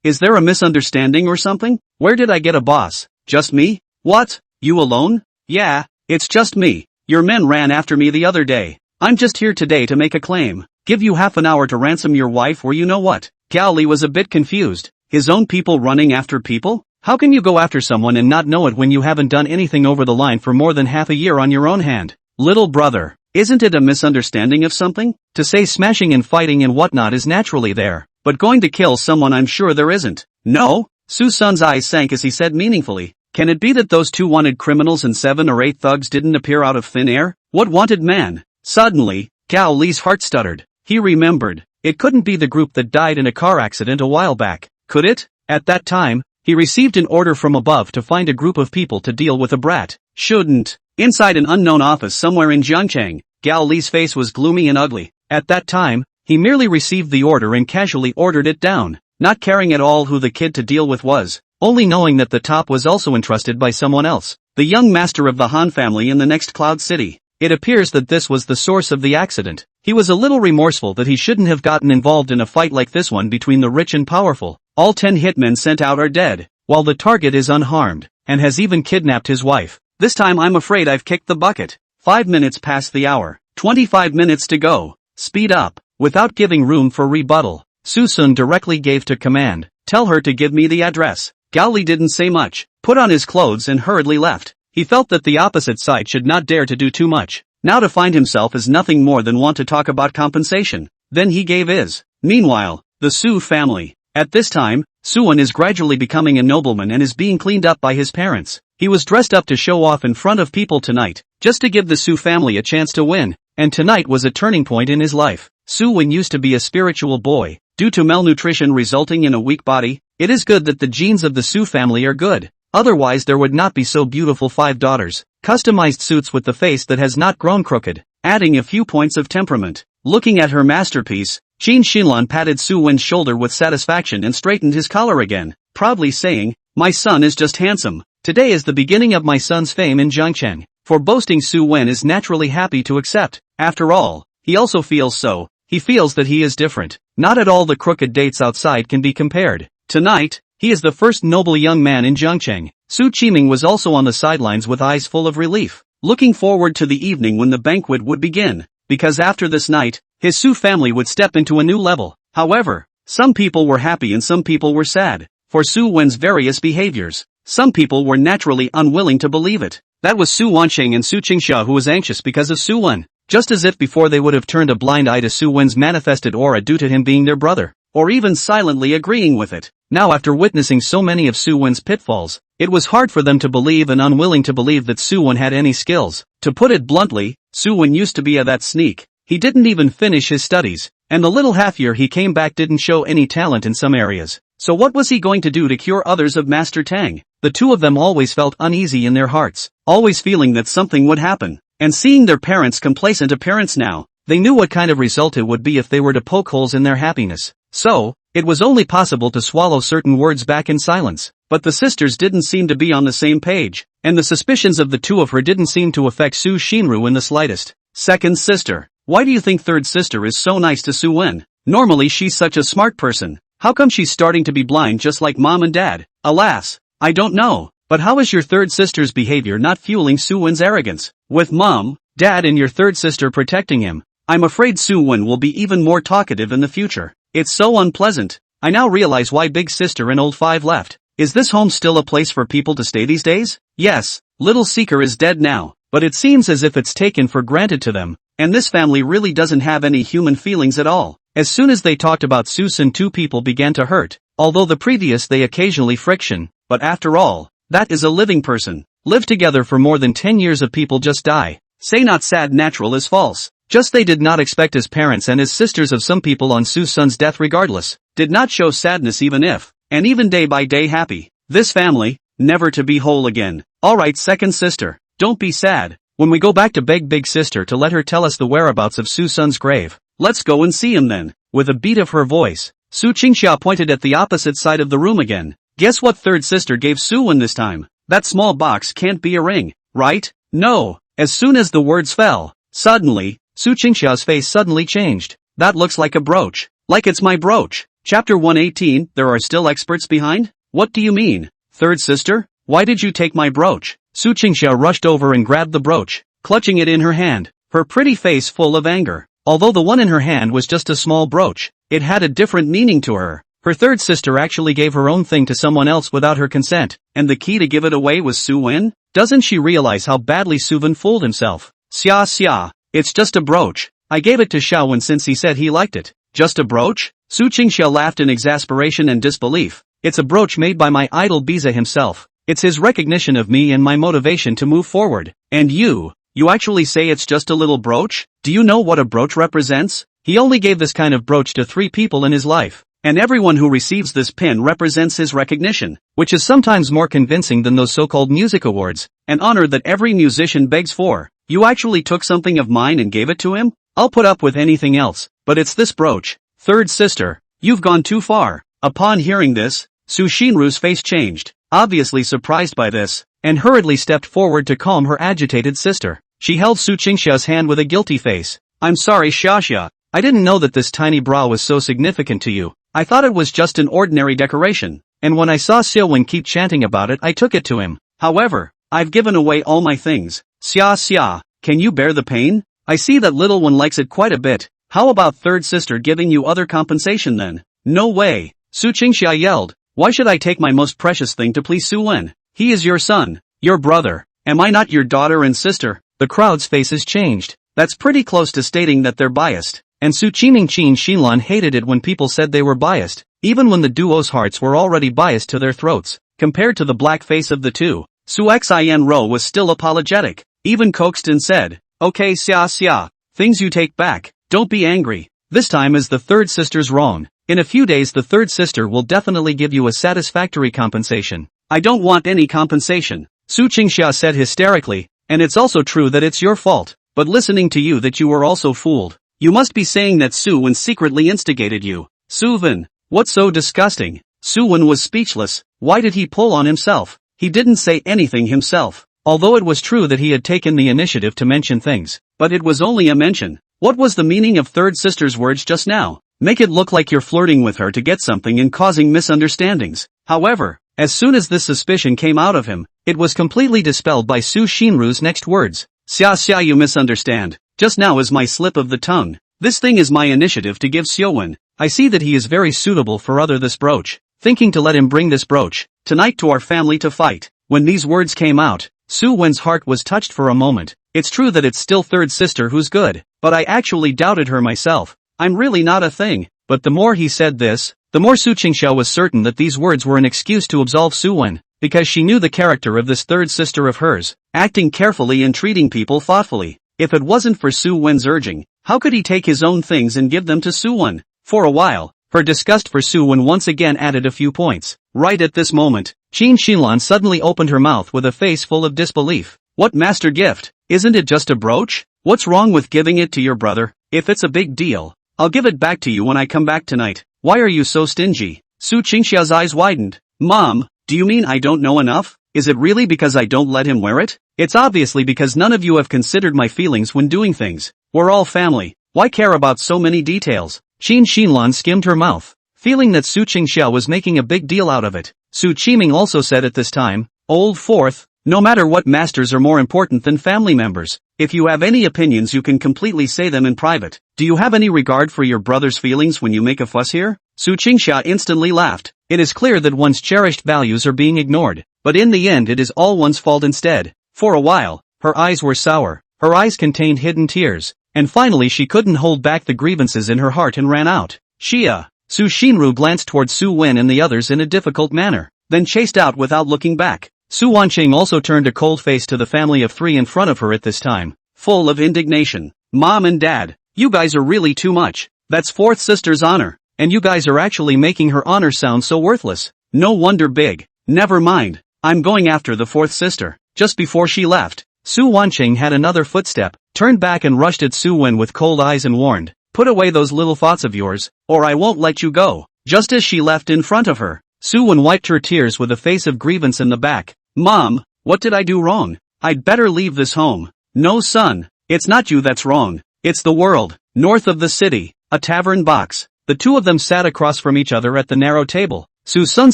Is there a misunderstanding or something? Where did I get a boss? Just me? What? You alone? Yeah, it's just me. Your men ran after me the other day. I'm just here today to make a claim. Give you half an hour to ransom your wife or you know what? Gaoli was a bit confused. His own people running after people? How can you go after someone and not know it when you haven't done anything over the line for more than half a year on your own hand? Little brother, isn't it a misunderstanding of something? To say smashing and fighting and whatnot is naturally there, but going to kill someone I'm sure there isn't. No? Susun's eyes sank as he said meaningfully, "Can it be that those two wanted criminals and 7 or 8 thugs didn't appear out of thin air? What wanted man?" Suddenly, Gao Li's heart stuttered. He remembered. It couldn't be the group that died in a car accident a while back, could it? At that time, he received an order from above to find a group of people to deal with a brat. Shouldn't. Inside an unknown office somewhere in Jiangchang, Gao Li's face was gloomy and ugly. At that time, he merely received the order and casually ordered it down, not caring at all who the kid to deal with was, only knowing that the top was also entrusted by someone else, the young master of the Han family in the next Cloud City. It appears that this was the source of the accident. He was a little remorseful that he shouldn't have gotten involved in a fight like this one between the rich and powerful. All 10 hitmen sent out are dead, while the target is unharmed, and has even kidnapped his wife. This time I'm afraid I've kicked the bucket. 5 minutes past the hour. 25 minutes to go. Speed up. Without giving room for rebuttal, Susun directly gave to command, Tell her to give me the address. Gao Li didn't say much, put on his clothes and hurriedly left. He felt that the opposite side should not dare to do too much. Now to find himself is nothing more than want to talk about compensation. Then he gave his. Meanwhile, the Su family. At this time, Suan is gradually becoming a nobleman and is being cleaned up by his parents. He was dressed up to show off in front of people tonight, just to give the Su family a chance to win, and tonight was a turning point in his life. Suwen used to be a spiritual boy. Due to malnutrition resulting in a weak body, it is good that the genes of the Su family are good. Otherwise there would not be so beautiful 5 daughters. Customized suits with the face that has not grown crooked, adding a few points of temperament. Looking at her masterpiece, Qin Xinlan patted Su Wen's shoulder with satisfaction and straightened his collar again, proudly saying, "My son is just handsome. Today is the beginning of my son's fame in Zhangcheng." For boasting, Su Wen is naturally happy to accept. After all, he also feels so. He feels that he is different. Not at all the crooked dates outside can be compared. Tonight, he is the first noble young man in Zhangcheng. Su Qiming was also on the sidelines with eyes full of relief, looking forward to the evening when the banquet would begin. Because after this night, his Su family would step into a new level. However, some people were happy and some people were sad. For Su Wen's various behaviors, some people were naturally unwilling to believe it. That was Su Wanqing and Su Qingsha, who was anxious because of Su Wen. Just as if before they would have turned a blind eye to Su Wen's manifested aura due to him being their brother, or even silently agreeing with it. Now after witnessing so many of Su Wen's pitfalls, it was hard for them to believe and unwilling to believe that Su Wen had any skills. To put it bluntly, Su Wen used to be a that sneak. He didn't even finish his studies, and the little half year he came back didn't show any talent in some areas. So what was he going to do to cure others of Master Tang? The two of them always felt uneasy in their hearts, always feeling that something would happen. And seeing their parents' complacent appearance now, they knew what kind of result it would be if they were to poke holes in their happiness. So, it was only possible to swallow certain words back in silence. But the sisters didn't seem to be on the same page, and the suspicions of the two of her didn't seem to affect Su Xinru in the slightest. Second sister. Why do you think third sister is so nice to Su Wen? Normally she's such a smart person. How come she's starting to be blind just like mom and dad? Alas, I don't know. But how is your third sister's behavior not fueling Su Wen's arrogance? With mom, dad and your third sister protecting him, I'm afraid Su Wen will be even more talkative in the future. It's so unpleasant. I now realize why big sister and old five left. Is this home still a place for people to stay these days? Yes, little seeker is dead now, but it seems as if it's taken for granted to them, and this family really doesn't have any human feelings at all. As soon as they talked about Suson, two people began to hurt, although the previous they occasionally friction, but after all, that is a living person. Live together for more than 10 years of people just die. Say not sad natural is false. Just they did not expect as parents and as sisters of some people on Suson's death regardless. Did not show sadness even if, and even day by day happy. This family, never to be whole again. Alright second sister, don't be sad. When we go back to beg big sister to let her tell us the whereabouts of Suson's grave, let's go and see him then. With a beat of her voice, Su Qingxia pointed at the opposite side of the room again. Guess what third sister gave Suwen this time? That small box can't be a ring, right? No. As soon as the words fell, suddenly, Su Qingxia's face suddenly changed. That looks like a brooch. Like it's my brooch. Chapter 118, there are still experts behind? What do you mean? Third sister? Why did you take my brooch? Su Qingxia rushed over and grabbed the brooch, clutching it in her hand, her pretty face full of anger. Although the one in her hand was just a small brooch, it had a different meaning to her. Her third sister actually gave her own thing to someone else without her consent, and the key to give it away was Suyen? Doesn't she realize how badly Suven fooled himself? Xia, it's just a brooch. I gave it to Xiaowen since he said he liked it. Just a brooch? Su Qingxia laughed in exasperation and disbelief. It's a brooch made by my idol Biza himself. It's his recognition of me and my motivation to move forward. And you actually say it's just a little brooch? Do you know what a brooch represents? He only gave this kind of brooch to 3 people in his life. And everyone who receives this pin represents his recognition, which is sometimes more convincing than those so-called music awards, an honor that every musician begs for. You actually took something of mine and gave it to him? I'll put up with anything else, but it's this brooch. Third sister, you've gone too far. Upon hearing this, Su Xinru's face changed, obviously surprised by this, and hurriedly stepped forward to calm her agitated sister. She held Su Qingxia's hand with a guilty face. I'm sorry Xia, I didn't know that this tiny bra was so significant to you. I thought it was just an ordinary decoration, and when I saw Suyen keep chanting about it I took it to him. However, I've given away all my things. Xia, can you bear the pain? I see that little one likes it quite a bit. How about third sister giving you other compensation then? No way, Su Qingxia yelled, Why should I take my most precious thing to please Suyen? He is your son, your brother. Am I not your daughter and sister? The crowd's faces changed. That's pretty close to stating that they're biased. And Qiming Qin Xinlan hated it when people said they were biased, even when the duo's hearts were already biased to their throats. Compared to the black face of the two, Su Xian Ro was still apologetic, even coaxed and said, okay xia, things you take back, don't be angry. This time is the third sister's wrong. In a few days the third sister will definitely give you a satisfactory compensation. I don't want any compensation, Su Qingxia said hysterically, and it's also true that it's your fault, but listening to you that you were also fooled. You must be saying that Suwen secretly instigated you. Suven, what's so disgusting? Suwen was speechless. Why did he pull on himself? He didn't say anything himself, although it was true that he had taken the initiative to mention things, but it was only a mention. What was the meaning of third sister's words just now? Make it look like you're flirting with her to get something and causing misunderstandings. However, as soon as this suspicion came out of him, it was completely dispelled by Su Xinru's next words. Xia, you misunderstand. Just now is my slip of the tongue. This thing is my initiative to give Suyen. I see that he is very suitable for this brooch. Thinking to let him bring this brooch tonight to our family to fight. When these words came out, Suwen's heart was touched for a moment. It's true that it's still third sister who's good, but I actually doubted her myself. I'm really not a thing. But the more he said this, the more Su Qingxiao was certain that these words were an excuse to absolve Suyen, because she knew the character of this third sister of hers, acting carefully and treating people thoughtfully. If it wasn't for Suwen's urging, how could he take his own things and give them to Suyen? For a while, her disgust for Suyen once again added a few points. Right at this moment, Qin Xinlan suddenly opened her mouth with a face full of disbelief. What master gift? Isn't it just a brooch? What's wrong with giving it to your brother? If it's a big deal, I'll give it back to you when I come back tonight. Why are you so stingy? Su Qingxia's eyes widened. Mom, do you mean I don't know enough? Is it really because I don't let him wear it? It's obviously because none of you have considered my feelings when doing things. We're all family. Why care about so many details? Qin Xinlan skimmed her mouth, feeling that Su Qingxia was making a big deal out of it. Su Qiming also said at this time, Old Fourth, no matter what, masters are more important than family members. If you have any opinions you can completely say them in private. Do you have any regard for your brother's feelings when you make a fuss here? Su Qingxia instantly laughed. It is clear that one's cherished values are being ignored, but in the end it is all one's fault instead. For a while, her eyes were sour, her eyes contained hidden tears, and finally she couldn't hold back the grievances in her heart and ran out. Xia. Su Xinru glanced toward Suyen and the others in a difficult manner, then chased out without looking back. Su Wanqing also turned a cold face to the family of three in front of her at this time, full of indignation. Mom and Dad, you guys are really too much. That's fourth sister's honor, and you guys are actually making her honor sound so worthless. No wonder big. Never mind, I'm going after the fourth sister. Just before she left, Su Wanqing had another footstep, turned back and rushed at Suyen with cold eyes and warned, put away those little thoughts of yours, or I won't let you go. Just as she left in front of her, Suyen wiped her tears with a face of grievance in the back. Mom, what did I do wrong? I'd better leave this home. No son, it's not you that's wrong. It's the world. North of the city, a tavern box. The two of them sat across from each other at the narrow table, Suson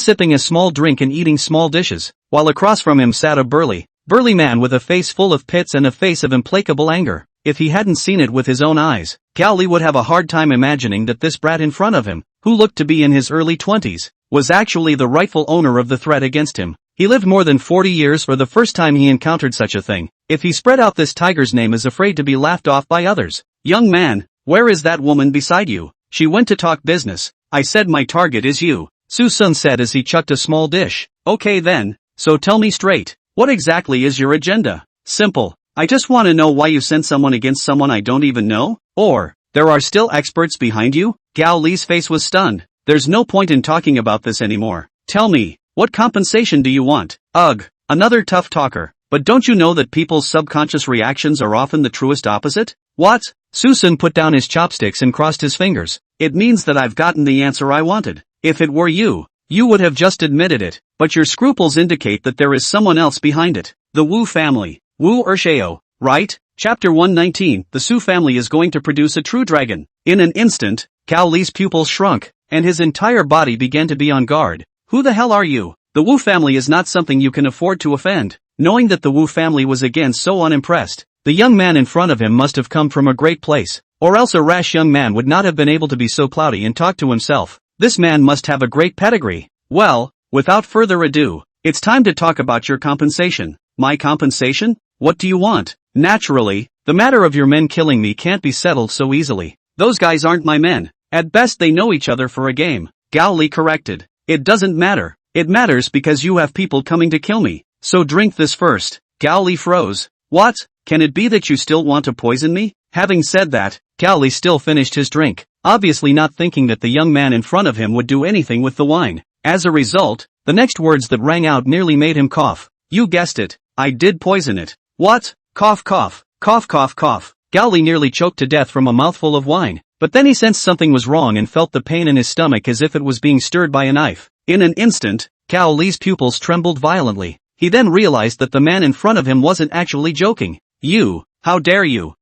sipping a small drink and eating small dishes, while across from him sat a burly man with a face full of pits and a face of implacable anger. If he hadn't seen it with his own eyes, Gao Li would have a hard time imagining that this brat in front of him, who looked to be in his early 20s, was actually the rightful owner of the threat against him. He lived more than 40 years for the first time he encountered such a thing. If he spread out this tiger's name is afraid to be laughed off by others. Young man, where is that woman beside you? She went to talk business. I said my target is you, Suson said as he chucked a small dish. Okay then, so tell me straight, what exactly is your agenda? Simple. I just want to know why you sent someone against someone I don't even know? Or, there are still experts behind you? Gao Li's face was stunned. There's no point in talking about this anymore. Tell me, what compensation do you want? Ugh, another tough talker. But don't you know that people's subconscious reactions are often the truest opposite? What? Suson put down his chopsticks and crossed his fingers. It means that I've gotten the answer I wanted. If it were you, you would have just admitted it. But your scruples indicate that there is someone else behind it. The Wu family. Wu Ershao, right? Chapter 119, the Su family is going to produce a true dragon. In an instant, Gao Li's pupils shrunk, and his entire body began to be on guard. Who the hell are you? The Wu family is not something you can afford to offend. Knowing that the Wu family was again so unimpressed, the young man in front of him must have come from a great place, or else a rash young man would not have been able to be so cloudy and talk to himself. This man must have a great pedigree. Well, without further ado, it's time to talk about your compensation. My compensation? What do you want? Naturally, the matter of your men killing me can't be settled so easily. Those guys aren't my men. At best they know each other for a game. Gao Li corrected. It doesn't matter. It matters because you have people coming to kill me. So drink this first. Gao Li froze. What? Can it be that you still want to poison me? Having said that, Gao Li still finished his drink, obviously not thinking that the young man in front of him would do anything with the wine. As a result, the next words that rang out nearly made him cough. You guessed it, I did poison it. What? Cough cough, cough cough cough. Gao Li nearly choked to death from a mouthful of wine, but then he sensed something was wrong and felt the pain in his stomach as if it was being stirred by a knife. In an instant, Gao Li's pupils trembled violently. He then realized that the man in front of him wasn't actually joking. You, how dare you?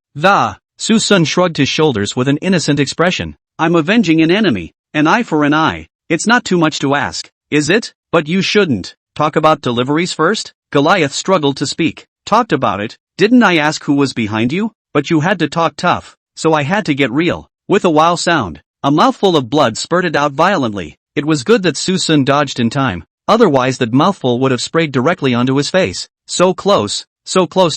Suson shrugged his shoulders with an innocent expression. I'm avenging an enemy, an eye for an eye. It's not too much to ask, is it? But you shouldn't. Talk about deliveries first? Goliath struggled to speak. Talked about it? Didn't I ask who was behind you? But you had to talk tough, so I had to get real. With a wow sound, a mouthful of blood spurted out violently. It was good that Suson dodged in time. Otherwise that mouthful would have sprayed directly onto his face. So close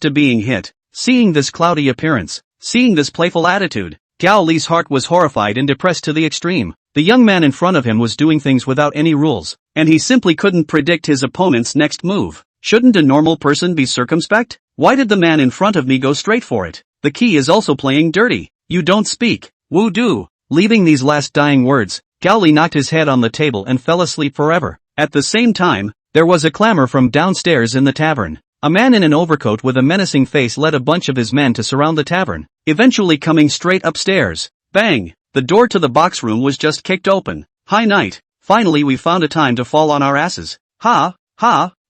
to being hit. Seeing this cloudy appearance, seeing this playful attitude, Gao Li's heart was horrified and depressed to the extreme. The young man in front of him was doing things without any rules, and he simply couldn't predict his opponent's next move. Shouldn't a normal person be circumspect? Why did the man in front of me go straight for it? The key is also playing dirty. You don't speak. Woo do. Leaving these last dying words, Gao Li knocked his head on the table and fell asleep forever. At the same time, there was a clamor from downstairs in the tavern. A man in an overcoat with a menacing face led a bunch of his men to surround the tavern, eventually coming straight upstairs. Bang! The door to the box room was just kicked open. Hi night. Finally we found a time to fall on our asses. Ha,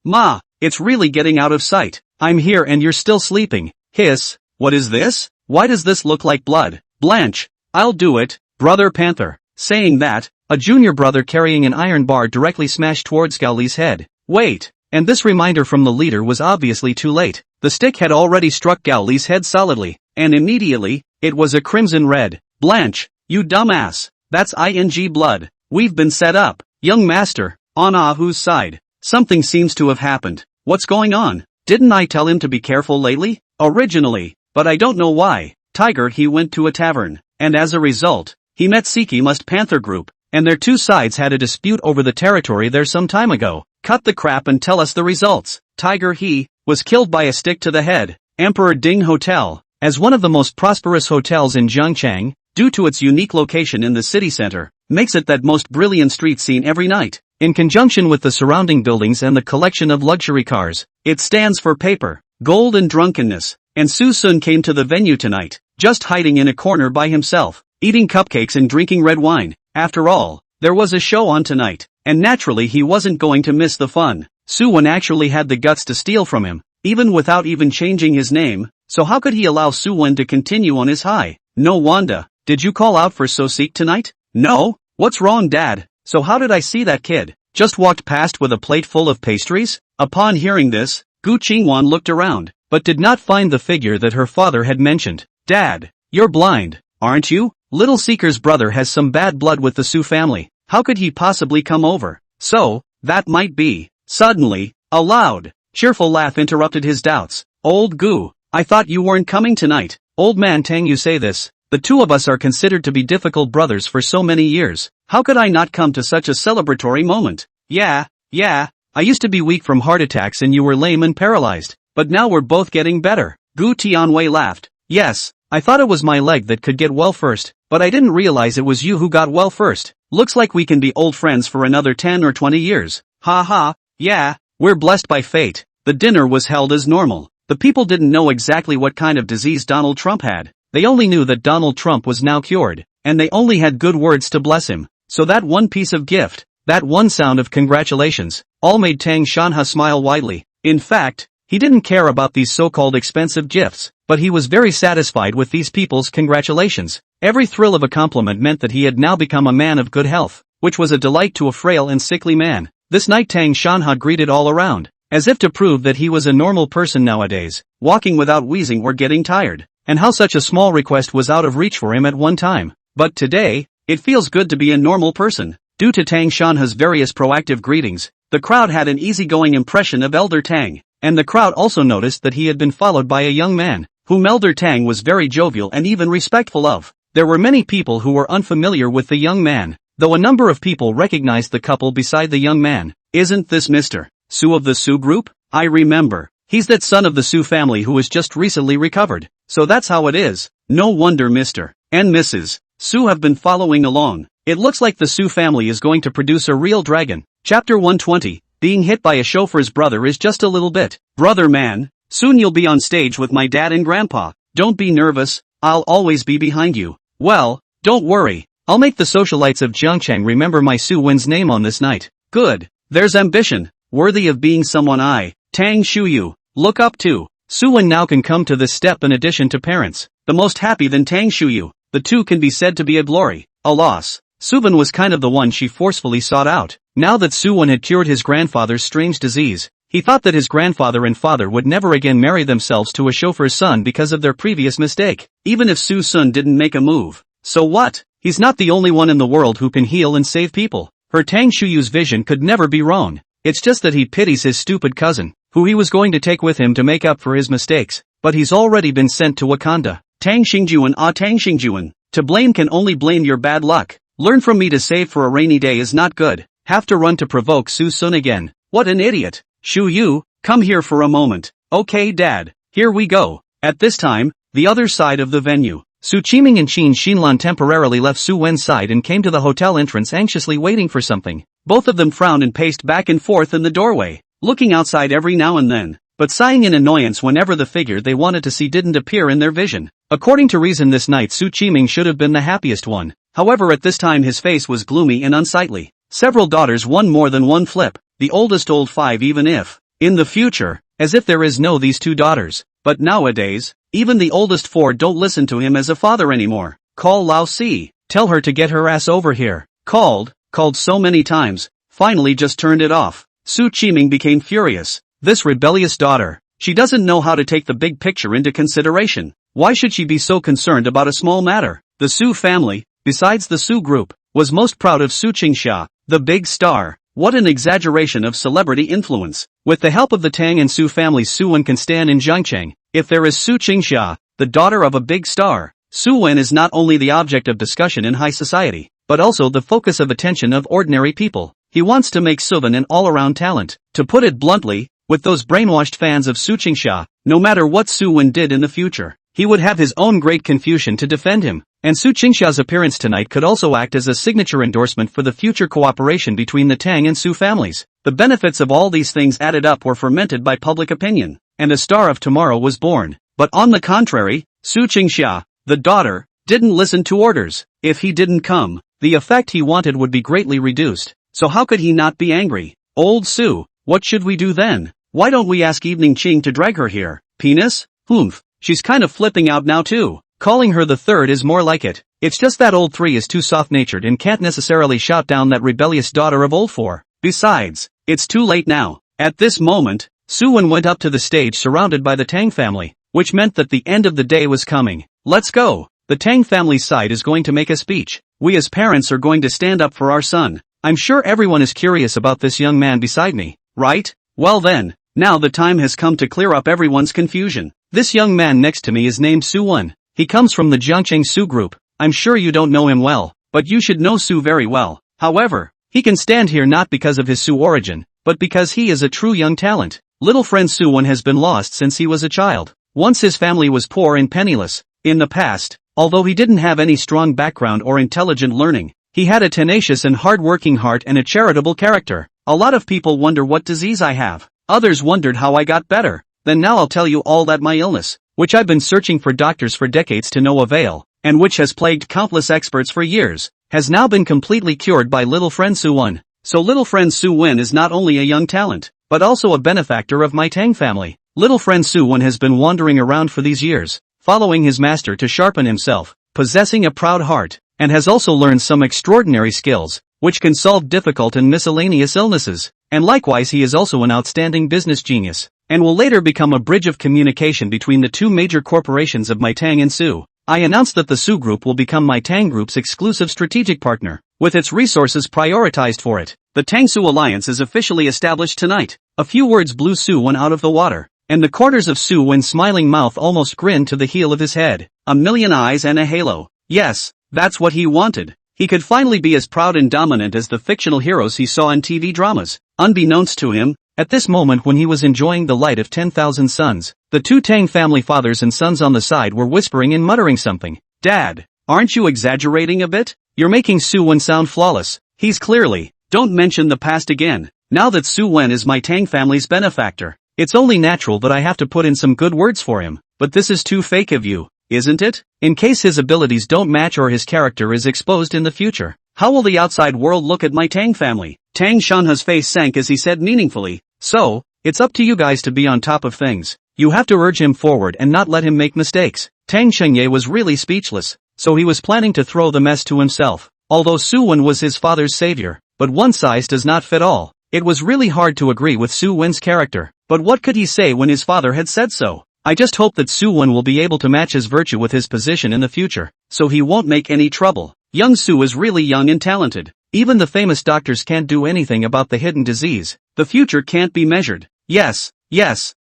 ma, it's really getting out of sight. I'm here and you're still sleeping. Hiss. What is this? Why does this look like blood? Blanche. I'll do it, Brother Panther. Saying that, a junior brother carrying an iron bar directly smashed towards Gao Li's head. Wait. And this reminder from the leader was obviously too late. The stick had already struck Gao Li's head solidly, and immediately, it was a crimson red. Blanche, you dumbass. That's ing blood. We've been set up. Young master, on whose side? Something seems to have happened. What's going on? Didn't I tell him to be careful lately? Originally, but I don't know why. Tiger he went to a tavern, and as a result, he met Siki Must Panther group, and their two sides had a dispute over the territory there some time ago. Cut the crap and tell us the results. Tiger he was killed by a stick to the head. Emperor Ding Hotel, as one of the most prosperous hotels in Zhangchang, due to its unique location in the city center, makes it that most brilliant street scene every night. In conjunction with the surrounding buildings and the collection of luxury cars, it stands for paper, gold and drunkenness. And Suson came to the venue tonight, just hiding in a corner by himself, eating cupcakes and drinking red wine. After all, there was a show on tonight, and naturally he wasn't going to miss the fun. Suen actually had the guts to steal from him, even without even changing his name, so how could he allow Suen to continue on his high? No Wanda, did you call out for Sosik tonight? No? What's wrong Dad? So how did I see that kid? Just walked past with a plate full of pastries? Upon hearing this, Gu Qingwan looked around, but did not find the figure that her father had mentioned. Dad, you're blind, aren't you? Little Seeker's brother has some bad blood with the Su family. How could he possibly come over? So, that might be. Suddenly, a loud, cheerful laugh interrupted his doubts. Old Gu, I thought you weren't coming tonight. Old man Tang, you say this. The two of us are considered to be difficult brothers for so many years. How could I not come to such a celebratory moment? Yeah, I used to be weak from heart attacks and you were lame and paralyzed. But now we're both getting better. Gu Tianwei laughed. Yes, I thought it was my leg that could get well first, but I didn't realize it was you who got well first. Looks like we can be old friends for another 10 or 20 years. Ha, yeah, we're blessed by fate. The dinner was held as normal. The people didn't know exactly what kind of disease Donald Trump had. They only knew that Donald Trump was now cured, and they only had good words to bless him. So that one piece of gift, that one sound of congratulations, all made Tang Shanha smile widely. In fact, he didn't care about these so-called expensive gifts, but he was very satisfied with these people's congratulations. Every thrill of a compliment meant that he had now become a man of good health, which was a delight to a frail and sickly man. This night Tang Shanha greeted all around, as if to prove that he was a normal person nowadays, walking without wheezing or getting tired, and how such a small request was out of reach for him at one time. But today, it feels good to be a normal person. Due to Tang Shanha's various proactive greetings, the crowd had an easygoing impression of Elder Tang, and the crowd also noticed that he had been followed by a young man, whom Elder Tang was very jovial and even respectful of. There were many people who were unfamiliar with the young man, though a number of people recognized the couple beside the young man. Isn't this Mr. Su of the Su group? I remember. He's that son of the Su family who was just recently recovered. So that's how it is. No wonder Mr. and Mrs. Su have been following along. It looks like the Su family is going to produce a real dragon. Chapter 120. Being hit by a chauffeur's brother is just a little bit. Brother man, soon you'll be on stage with my dad and grandpa. Don't be nervous, I'll always be behind you. Well, don't worry. I'll make the socialites of Jiangcheng remember my Suyen's name on this night. Good. There's ambition, worthy of being someone I, Tang Shuyu, look up to. Suyen now can come to this step in addition to parents, the most happy than Tang Shuyu. The two can be said to be a glory, a loss. Suyen was kind of the one she forcefully sought out. Now that Suyen had cured his grandfather's strange disease, he thought that his grandfather and father would never again marry themselves to a chauffeur's son because of their previous mistake, even if Suson didn't make a move. So what? He's not the only one in the world who can heal and save people. Her Tang Shuyu's vision could never be wrong. It's just that he pities his stupid cousin, who he was going to take with him to make up for his mistakes, but he's already been sent to Wakanda. Tang Xingjuan Tang Xingjuan. To blame can only blame your bad luck. Learn from me to save for a rainy day is not good. Have to run to provoke Suson again. What an idiot. Shuyu, come here for a moment. Okay dad, here we go. At this time, the other side of the venue. Qiming and Qin Xinlan temporarily left Suyen's side and came to the hotel entrance anxiously waiting for something. Both of them frowned and paced back and forth in the doorway, looking outside every now and then, but sighing in annoyance whenever the figure they wanted to see didn't appear in their vision. According to reason this night Qiming should have been the happiest one. However at this time his face was gloomy and unsightly. Several daughters won more than one flip, the oldest old 5 even if, in the future, as if there is no these 2 daughters. But nowadays, even the oldest 4 don't listen to him as a father anymore. Call Lao Si. Tell her to get her ass over here. Called so many times, finally just turned it off. Qiming became furious. This rebellious daughter, she doesn't know how to take the big picture into consideration. Why should she be so concerned about a small matter? The Su family, besides the Su group, was most proud of Su Qingsha, the big star. What an exaggeration of celebrity influence. With the help of the Tang and Su families Suyen can stand in Jiangcheng. If there is Su Qingsha, the daughter of a big star, Suyen is not only the object of discussion in high society, but also the focus of attention of ordinary people. He wants to make Suyen an all-around talent. To put it bluntly, with those brainwashed fans of Su Qingsha, no matter what Suyen did in the future, he would have his own great Confucian to defend him. And Su Qingsha's appearance tonight could also act as a signature endorsement for the future cooperation between the Tang and Su families. The benefits of all these things added up were fermented by public opinion, and a star of tomorrow was born. But on the contrary, Su Qingsha, the daughter, didn't listen to orders. If he didn't come, the effect he wanted would be greatly reduced. So how could he not be angry? Old Su, what should we do then? Why don't we ask Evening Qing to drag her here? Penis? Humph, she's kind of flipping out now too. Calling her the third is more like it. It's just that old 3 is too soft-natured and can't necessarily shout down that rebellious daughter of old 4. Besides, it's too late now. At this moment, Suyen went up to the stage surrounded by the Tang family, which meant that the end of the day was coming. Let's go. The Tang family's side is going to make a speech. We as parents are going to stand up for our son. I'm sure everyone is curious about this young man beside me, right? Well then, now the time has come to clear up everyone's confusion. This young man next to me is named Suyen. He comes from the Jiangcheng Su group. I'm sure you don't know him well, but you should know Su very well. However, he can stand here not because of his Su origin, but because he is a true young talent. Little friend Suyen has been lost since he was a child. Once his family was poor and penniless. In the past, although he didn't have any strong background or intelligent learning, he had a tenacious and hard-working heart and a charitable character. A lot of people wonder what disease I have. Others wondered how I got better. Then now I'll tell you all that my illness, which I've been searching for doctors for decades to no avail, and which has plagued countless experts for years, has now been completely cured by little friend Suyen. So little friend Suyen is not only a young talent, but also a benefactor of my Tang family. Little friend Suyen has been wandering around for these years, following his master to sharpen himself, possessing a proud heart, and has also learned some extraordinary skills, which can solve difficult and miscellaneous illnesses. And likewise he is also an outstanding business genius, and will later become a bridge of communication between the two major corporations of my Tang and Su. I announce that the Su Group will become my Tang Group's exclusive strategic partner, with its resources prioritized for it. The Tang Su Alliance is officially established tonight. A few words blew Suyen out of the water, and the corners of Suyen's smiling mouth almost grinned to the heel of his head. A million eyes and a halo. Yes, that's what he wanted. He could finally be as proud and dominant as the fictional heroes he saw in TV dramas. Unbeknownst to him, at this moment when he was enjoying the light of 10,000 suns, the two Tang family fathers and sons on the side were whispering and muttering something. Dad, aren't you exaggerating a bit? You're making Suyen sound flawless. He's clearly. Don't mention the past again. Now that Suyen is my Tang family's benefactor, it's only natural that I have to put in some good words for him. But this is too fake of you, isn't it? In case his abilities don't match or his character is exposed in the future, how will the outside world look at my Tang family? Tang Shanha's face sank as he said meaningfully, so, it's up to you guys to be on top of things. You have to urge him forward and not let him make mistakes. Tang Shenye was really speechless, so he was planning to throw the mess to himself. Although Suyen was his father's savior, but one size does not fit all. It was really hard to agree with Suyen's character, but what could he say when his father had said so? I just hope that Suyen will be able to match his virtue with his position in the future, so he won't make any trouble. Young Su is really young and talented. Even the famous doctors can't do anything about the hidden disease. The future can't be measured. Yes,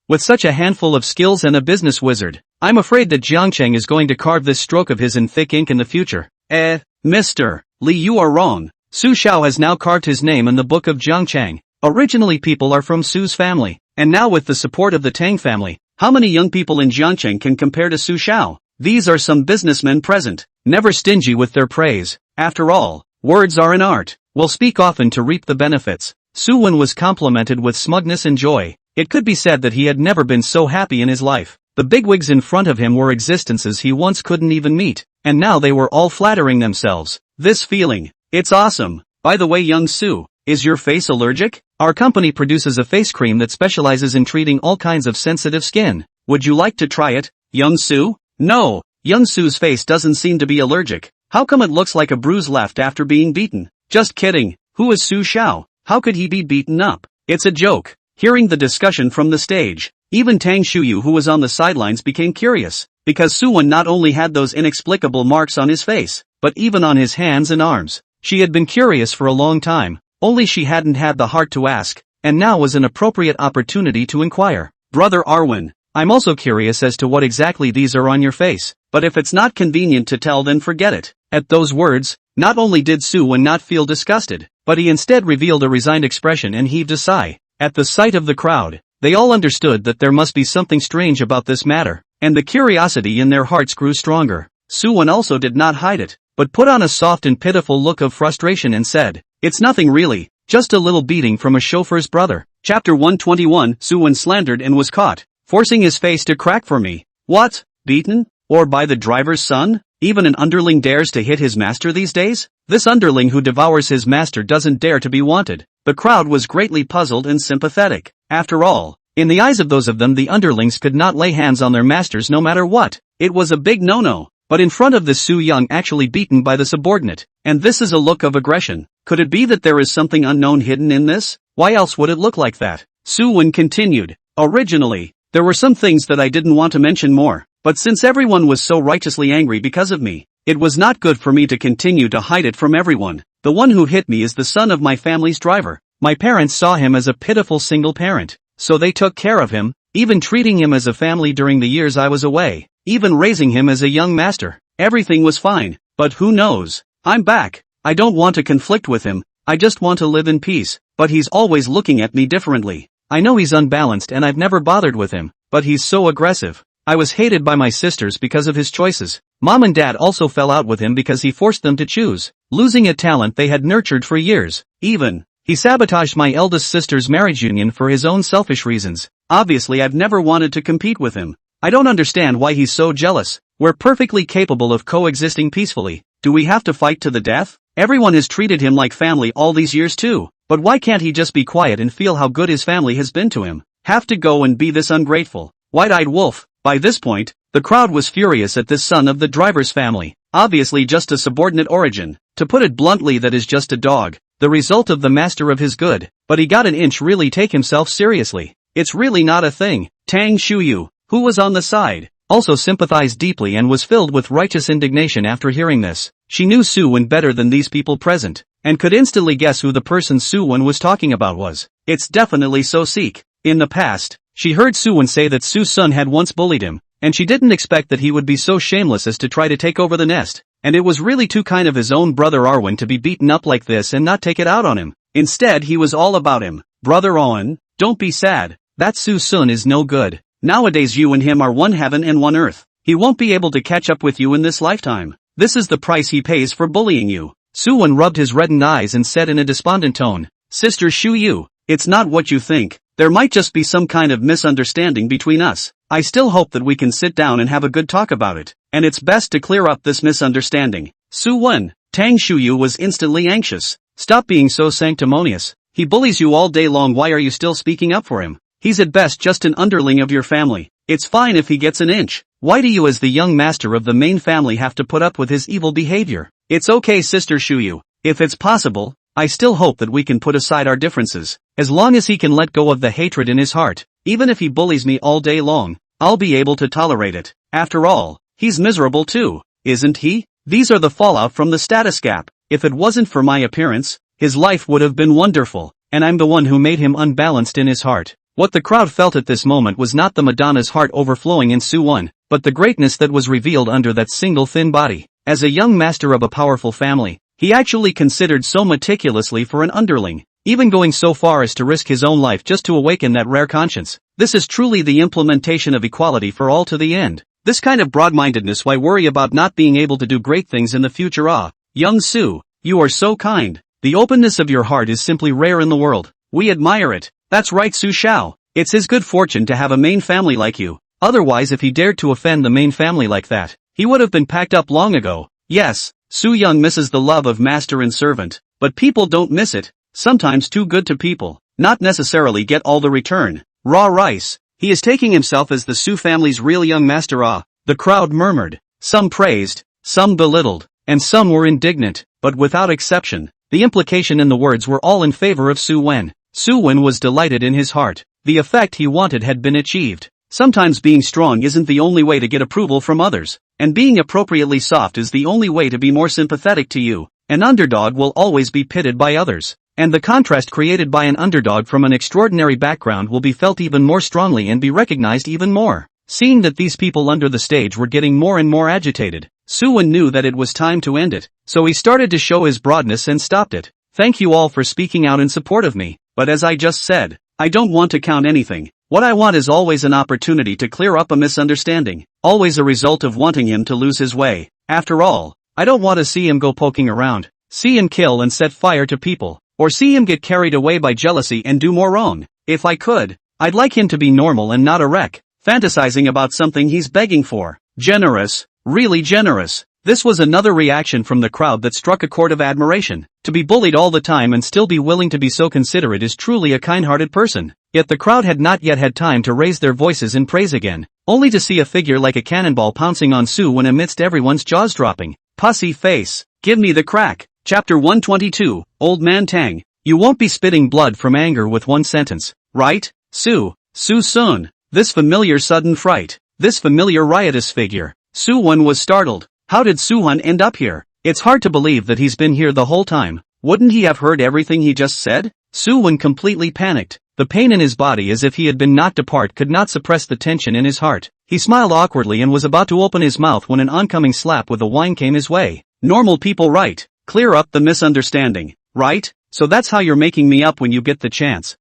with such a handful of skills and a business wizard, I'm afraid that Jiangcheng is going to carve this stroke of his in thick ink in the future. Mr. Li, you are wrong. Su Xiao has now carved his name in the book of Jiangcheng. Originally people are from Su's family, and now with the support of the Tang family, how many young people in Jiangcheng can compare to Su Xiao? These are some businessmen present, never stingy with their praise. After all, words are an art. We'll speak often to reap the benefits. Suyen was complimented with smugness and joy. It could be said that he had never been so happy in his life. The bigwigs in front of him were existences he once couldn't even meet, and now they were all flattering themselves. This feeling, it's awesome. By the way, young Su, is your face allergic? Our company produces a face cream that specializes in treating all kinds of sensitive skin. Would you like to try it, young Su? No, young Su's face doesn't seem to be allergic. How come it looks like a bruise left after being beaten? Just kidding. Who is Su Xiao? How could he be beaten up? It's a joke. Hearing the discussion from the stage, even Tang Shuyu, who was on the sidelines, became curious, because Suyen not only had those inexplicable marks on his face, but even on his hands and arms. She had been curious for a long time, only she hadn't had the heart to ask, and now was an appropriate opportunity to inquire. Brother Arwen, I'm also curious as to what exactly these are on your face, but if it's not convenient to tell, then forget it. At those words, not only did Suyen not feel disgusted, but he instead revealed a resigned expression and heaved a sigh. At the sight of the crowd, they all understood that there must be something strange about this matter, and the curiosity in their hearts grew stronger. Suyen also did not hide it, but put on a soft and pitiful look of frustration and said, "It's nothing really, just a little beating from a chauffeur's brother." Chapter 121. Suyen slandered and was caught, forcing his face to crack for me. What? Beaten? Or by the driver's son? Even an underling dares to hit his master these days? This underling who devours his master doesn't dare to be wanted. The crowd was greatly puzzled and sympathetic. After all, in the eyes of those of them, the underlings could not lay hands on their masters no matter what. It was a big no-no. But in front of this, Su Young actually beaten by the subordinate, and this is a look of aggression. Could it be that there is something unknown hidden in this? Why else would it look like that? Suyen continued. Originally, there were some things that I didn't want to mention more, but since everyone was so righteously angry because of me, it was not good for me to continue to hide it from everyone. The one who hit me is the son of my family's driver. My parents saw him as a pitiful single parent, so they took care of him, even treating him as a family during the years I was away, even raising him as a young master. Everything was fine, but who knows? I'm back. I don't want to conflict with him, I just want to live in peace, but he's always looking at me differently. I know he's unbalanced and I've never bothered with him, but he's so aggressive. I was hated by my sisters because of his choices. Mom and dad also fell out with him because he forced them to choose, losing a talent they had nurtured for years. Even, he sabotaged my eldest sister's marriage union for his own selfish reasons. Obviously I've never wanted to compete with him. I don't understand why he's so jealous. We're perfectly capable of coexisting peacefully. Do we have to fight to the death? Everyone has treated him like family all these years too. But why can't he just be quiet and feel how good his family has been to him? Have to go and be this ungrateful, white-eyed wolf. By this point, the crowd was furious at this son of the driver's family, obviously just a subordinate origin. To put it bluntly, that is just a dog, the result of the master of his good. But he got an inch really take himself seriously. It's really not a thing. Tang Shuyu, who was on the side, also sympathized deeply and was filled with righteous indignation after hearing this. She knew Suyen better than these people present, and could instantly guess who the person Suyen was talking about was. It's definitely So-seek. In the past, she heard Suyen say that Suson had once bullied him, and she didn't expect that he would be so shameless as to try to take over the nest. And it was really too kind of his own brother Arwen to be beaten up like this and not take it out on him. Instead he was all about him. Brother Arwen, don't be sad. That Suson is no good. Nowadays you and him are one heaven and one earth. He won't be able to catch up with you in this lifetime. This is the price he pays for bullying you. Suyen rubbed his reddened eyes and said in a despondent tone, Sister Shuyu, it's not what you think. There might just be some kind of misunderstanding between us. I still hope that we can sit down and have a good talk about it, and it's best to clear up this misunderstanding. Suyen, Tang Shuyu was instantly anxious. Stop being so sanctimonious. He bullies you all day long. Why are you still speaking up for him? He's at best just an underling of your family. It's fine if he gets an inch. Why do you as the young master of the main family have to put up with his evil behavior? It's okay, Sister Shuyu. If it's possible, I still hope that we can put aside our differences. As long as he can let go of the hatred in his heart, even if he bullies me all day long, I'll be able to tolerate it. After all, he's miserable too, isn't he? These are the fallout from the status gap. If it wasn't for my appearance, his life would have been wonderful, and I'm the one who made him unbalanced in his heart. What the crowd felt at this moment was not the Madonna's heart overflowing in Suyen, but the greatness that was revealed under that single thin body. As a young master of a powerful family, he actually considered so meticulously for an underling, even going so far as to risk his own life just to awaken that rare conscience. This is truly the implementation of equality for all to the end. This kind of broad-mindedness. Why worry about not being able to do great things in the future? Young Su, you are so kind. The openness of your heart is simply rare in the world. We admire it. That's right, Su Shao. It's his good fortune to have a main family like you. Otherwise, if he dared to offend the main family like that, he would have been packed up long ago. Yes, Su Young misses the love of master and servant, but people don't miss it. Sometimes too good to people, not necessarily get all the return. Raw rice. He is taking himself as the Su family's real young master. The crowd murmured. Some praised, some belittled, and some were indignant, but without exception, the implication in the words were all in favor of Suyen. Suyen was delighted in his heart. The effect he wanted had been achieved. Sometimes being strong isn't the only way to get approval from others, and being appropriately soft is the only way to be more sympathetic to you. An underdog will always be pitted by others, and the contrast created by an underdog from an extraordinary background will be felt even more strongly and be recognized even more. Seeing that these people under the stage were getting more and more agitated, Suyen knew that it was time to end it, so he started to show his broadness and stopped it. Thank you all for speaking out in support of me, but as I just said, I don't want to count anything. What I want is always an opportunity to clear up a misunderstanding, always a result of wanting him to lose his way. After all, I don't want to see him go poking around, see him kill and set fire to people, or see him get carried away by jealousy and do more wrong. If I could, I'd like him to be normal and not a wreck, fantasizing about something he's begging for. Generous, really generous. This was another reaction from the crowd that struck a chord of admiration. To be bullied all the time and still be willing to be so considerate is truly a kind-hearted person. Yet the crowd had not yet had time to raise their voices in praise again, only to see a figure like a cannonball pouncing on Suyen amidst everyone's jaws dropping. Pussy face, give me the crack. Chapter 122, Old Man Tang. You won't be spitting blood from anger with one sentence, right? Suson. This familiar sudden fright, this familiar riotous figure. Suyen was startled. How did Suyen end up here? It's hard to believe that he's been here the whole time. Wouldn't he have heard everything he just said? Suyen completely panicked. The pain in his body as if he had been knocked apart could not suppress the tension in his heart. He smiled awkwardly and was about to open his mouth when an oncoming slap with a wine came his way. Normal people, right? Clear up the misunderstanding, right? So that's how you're making me up when you get the chance.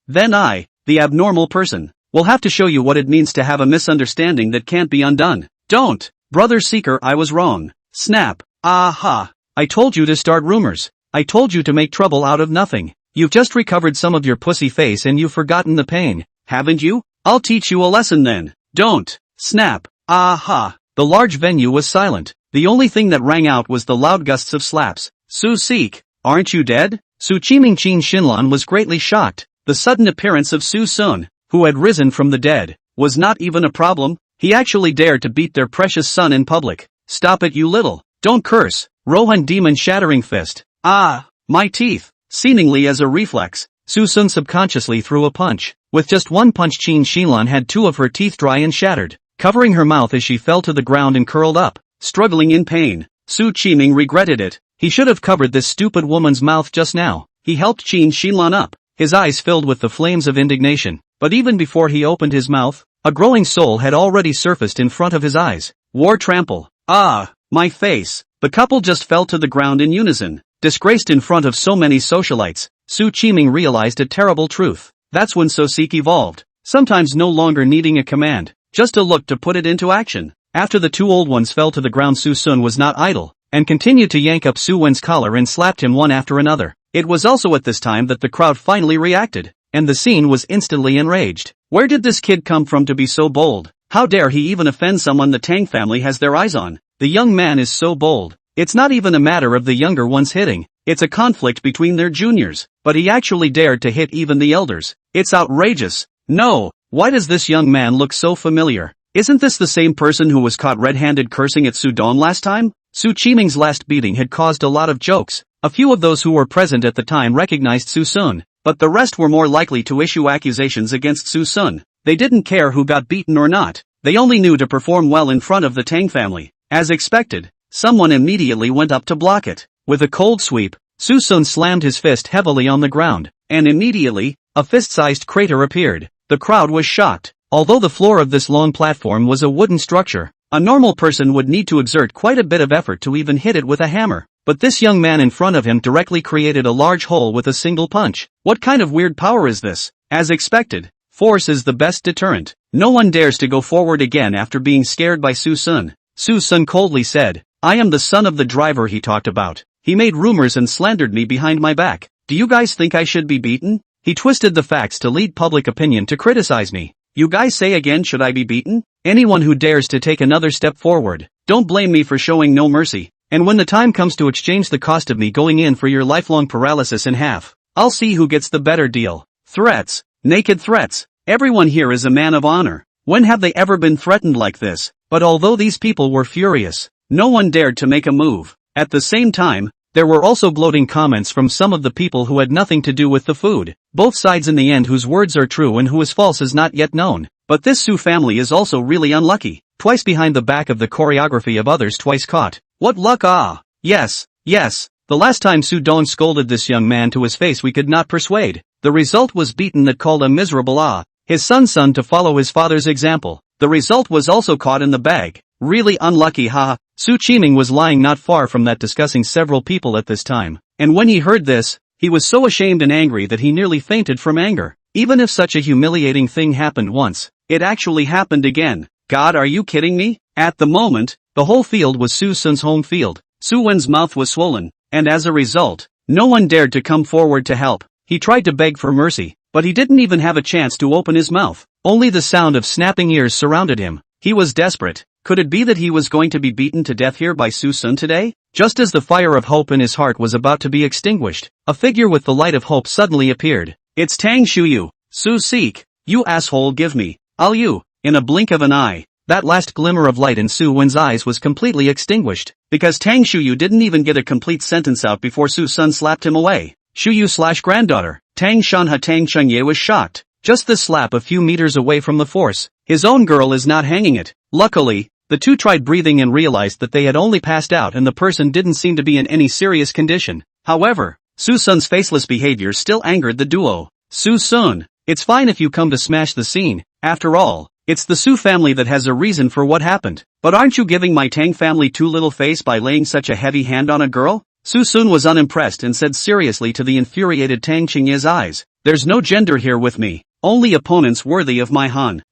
Then I, the abnormal person, will have to show you what it means to have a misunderstanding that can't be undone. Don't. Brother Seeker, I was wrong. Snap. Aha. I told you to start rumors. I told you to make trouble out of nothing. You've just recovered some of your pussy face and you've forgotten the pain, haven't you? I'll teach you a lesson then. Don't. Snap. Aha. The large venue was silent. The only thing that rang out was the loud gusts of slaps. Su-seek, aren't you dead? Su Qiming Qin Xinlan was greatly shocked. The sudden appearance of Suson, who had risen from the dead, was not even a problem. He actually dared to beat their precious son in public. Stop it, you little. Don't curse. Rohan demon shattering fist. My teeth. Seemingly as a reflex, Suson subconsciously threw a punch. With just one punch, Qin Xinlan had two of her teeth dry and shattered. covering her mouth as she fell to the ground and curled up, struggling in pain. Qiming regretted it. He should have covered this stupid woman's mouth just now. He helped Qin Xinlan up, his eyes filled with the flames of indignation. But even before he opened his mouth, a growing soul had already surfaced in front of his eyes. War trample. Ah, my face. The couple just fell to the ground in unison. Disgraced in front of so many socialites, Qiming realized a terrible truth. That's when Sosik evolved. Sometimes no longer needing a command, just a look to put it into action. After the two old ones fell to the ground, Suson was not idle, and continued to yank up Suwen's collar and slapped him one after another. It was also at this time that the crowd finally reacted, and the scene was instantly enraged. Where did this kid come from to be so bold? How dare he even offend someone the Tang family has their eyes on? The young man is so bold. It's not even a matter of the younger ones hitting, it's a conflict between their juniors, but he actually dared to hit even the elders. It's outrageous. No, why does this young man look so familiar? Isn't this the same person who was caught red-handed cursing at Sudon last time? Qiming's last beating had caused a lot of jokes. A few of those who were present at the time recognized Suson, but the rest were more likely to issue accusations against Suson. They didn't care who got beaten or not. They only knew to perform well in front of the Tang family. As expected, someone immediately went up to block it. With a cold sweep, Suson slammed his fist heavily on the ground, and immediately, a fist-sized crater appeared. The crowd was shocked. Although the floor of this long platform was a wooden structure, a normal person would need to exert quite a bit of effort to even hit it with a hammer. But this young man in front of him directly created a large hole with a single punch. What kind of weird power is this? As expected, force is the best deterrent. No one dares to go forward again after being scared by Suson. Suson coldly said, I am the son of the driver he talked about. He made rumors and slandered me behind my back. Do you guys think I should be beaten? He twisted the facts to lead public opinion to criticize me. You guys say again, should I be beaten? Anyone who dares to take another step forward, don't blame me for showing no mercy. And when the time comes to exchange the cost of me going in for your lifelong paralysis in half, I'll see who gets the better deal. Threats. Naked threats. Everyone here is a man of honor. When have they ever been threatened like this? But although these people were furious, no one dared to make a move. At the same time, there were also gloating comments from some of the people who had nothing to do with the food. Both sides in the end, whose words are true and who is false is not yet known. But this Su family is also really unlucky. Twice behind the back of the choreography of others, twice caught. What luck, ah! Yes. The last time Su Dong scolded this young man to his face we could not persuade. The result was beaten that called a miserable his son's son to follow his father's example. The result was also caught in the bag. Really unlucky, ha! Qiming was lying not far from that, discussing several people at this time. And when he heard this, he was so ashamed and angry that he nearly fainted from anger. Even if such a humiliating thing happened once, it actually happened again. God, are you kidding me? At the moment, the whole field was Susun's home field. Suwen's mouth was swollen, and as a result, no one dared to come forward to help. He tried to beg for mercy, but he didn't even have a chance to open his mouth. Only the sound of snapping ears surrounded him. He was desperate. Could it be that he was going to be beaten to death here by Suson today? Just as the fire of hope in his heart was about to be extinguished, a figure with the light of hope suddenly appeared. It's Tang Shuyu. Su-seek. You asshole, give me. I'll you. In a blink of an eye, that last glimmer of light in Su-wen's eyes was completely extinguished, because Tang Shuyu didn't even get a complete sentence out before Suson slapped him away. Shuyu/granddaughter. Tang Shanha Tang Chengye was shocked. Just this slap a few meters away from the force. His own girl is not hanging it. Luckily, the two tried breathing and realized that they had only passed out and the person didn't seem to be in any serious condition. However, Suson's faceless behavior still angered the duo. Suson, it's fine if you come to smash the scene. After all, it's the Su family that has a reason for what happened. But aren't you giving my Tang family too little face by laying such a heavy hand on a girl? Suson was unimpressed and said seriously to the infuriated Tang Chengye's eyes, there's no gender here with me. Only opponents worthy of my Han.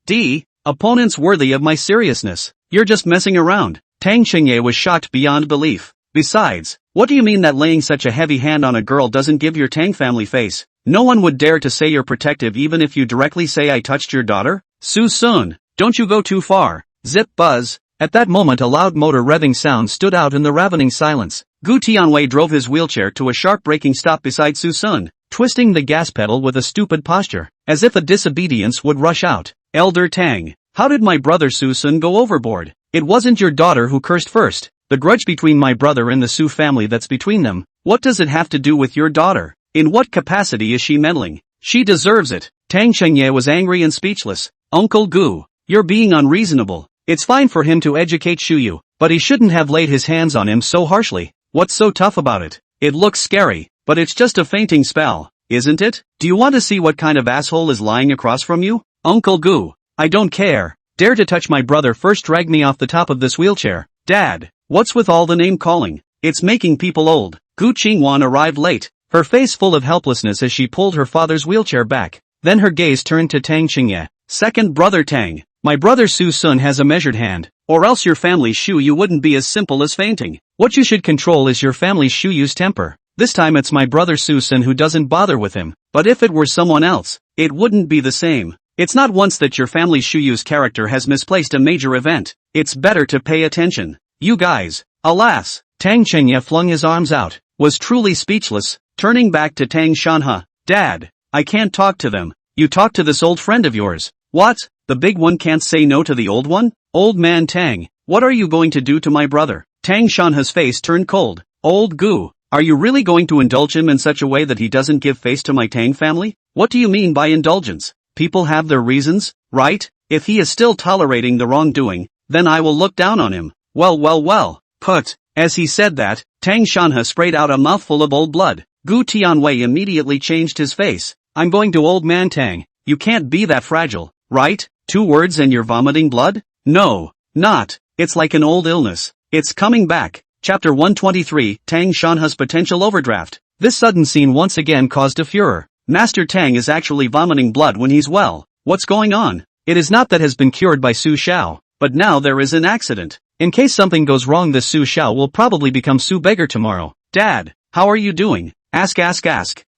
Opponents worthy of my seriousness. You're just messing around. Tang Chengye was shocked beyond belief. Besides, what do you mean that laying such a heavy hand on a girl doesn't give your Tang family face? No one would dare to say you're protective even if you directly say I touched your daughter? Suson, don't you go too far. Zip buzz. At that moment a loud motor revving sound stood out in the ravening silence. Gu Tianwei drove his wheelchair to a sharp braking stop beside Suson, twisting the gas pedal with a stupid posture, as if a disobedience would rush out. Elder Tang, how did my brother Suson go overboard? It wasn't your daughter who cursed first. The grudge between my brother and the Su family that's between them, what does it have to do with your daughter? In what capacity is she meddling? She deserves it. Tang Chengye was angry and speechless. Uncle Gu, you're being unreasonable. It's fine for him to educate Shuyu, but he shouldn't have laid his hands on him so harshly. What's so tough about it? It looks scary, but it's just a fainting spell, isn't it? Do you want to see what kind of asshole is lying across from you? Uncle Gu. I don't care. Dare to touch my brother first, drag me off the top of this wheelchair. Dad, what's with all the name calling? It's making people old. Gu Qingwan arrived late, her face full of helplessness as she pulled her father's wheelchair back. Then her gaze turned to Tang Xingye. Second brother Tang. My brother Suson has a measured hand, or else your family Shuyu wouldn't be as simple as fainting. What you should control is your family Shuyu's temper. This time it's my brother Suson who doesn't bother with him, but if it were someone else, it wouldn't be the same. It's not once that your family Shuyu's character has misplaced a major event. It's better to pay attention. You guys. Alas, Tang Xingye flung his arms out, was truly speechless, turning back to Tang Shanhe. Dad, I can't talk to them. You talk to this old friend of yours. What? The big one can't say no to the old one? Old man Tang, what are you going to do to my brother? Tang Shanhe's face turned cold. Old Gu, are you really going to indulge him in such a way that he doesn't give face to my Tang family? What do you mean by indulgence? People have their reasons, right? If he is still tolerating the wrongdoing, then I will look down on him. Well. Put. As he said that, Tang Shanhe sprayed out a mouthful of old blood. Gu Tianwei immediately changed his face. I'm going to old man Tang. You can't be that fragile, right? 2 words and you're vomiting blood? No, not. It's like an old illness. It's coming back. Chapter 123, Tang Shanhe's potential overdraft. This sudden scene once again caused a furor. Master Tang is actually vomiting blood when he's well. What's going on? It is not that has been cured by Su Xiao, but now there is an accident. In case something goes wrong, this Su Xiao will probably become Su Beggar tomorrow. Dad, how are you doing? Ask.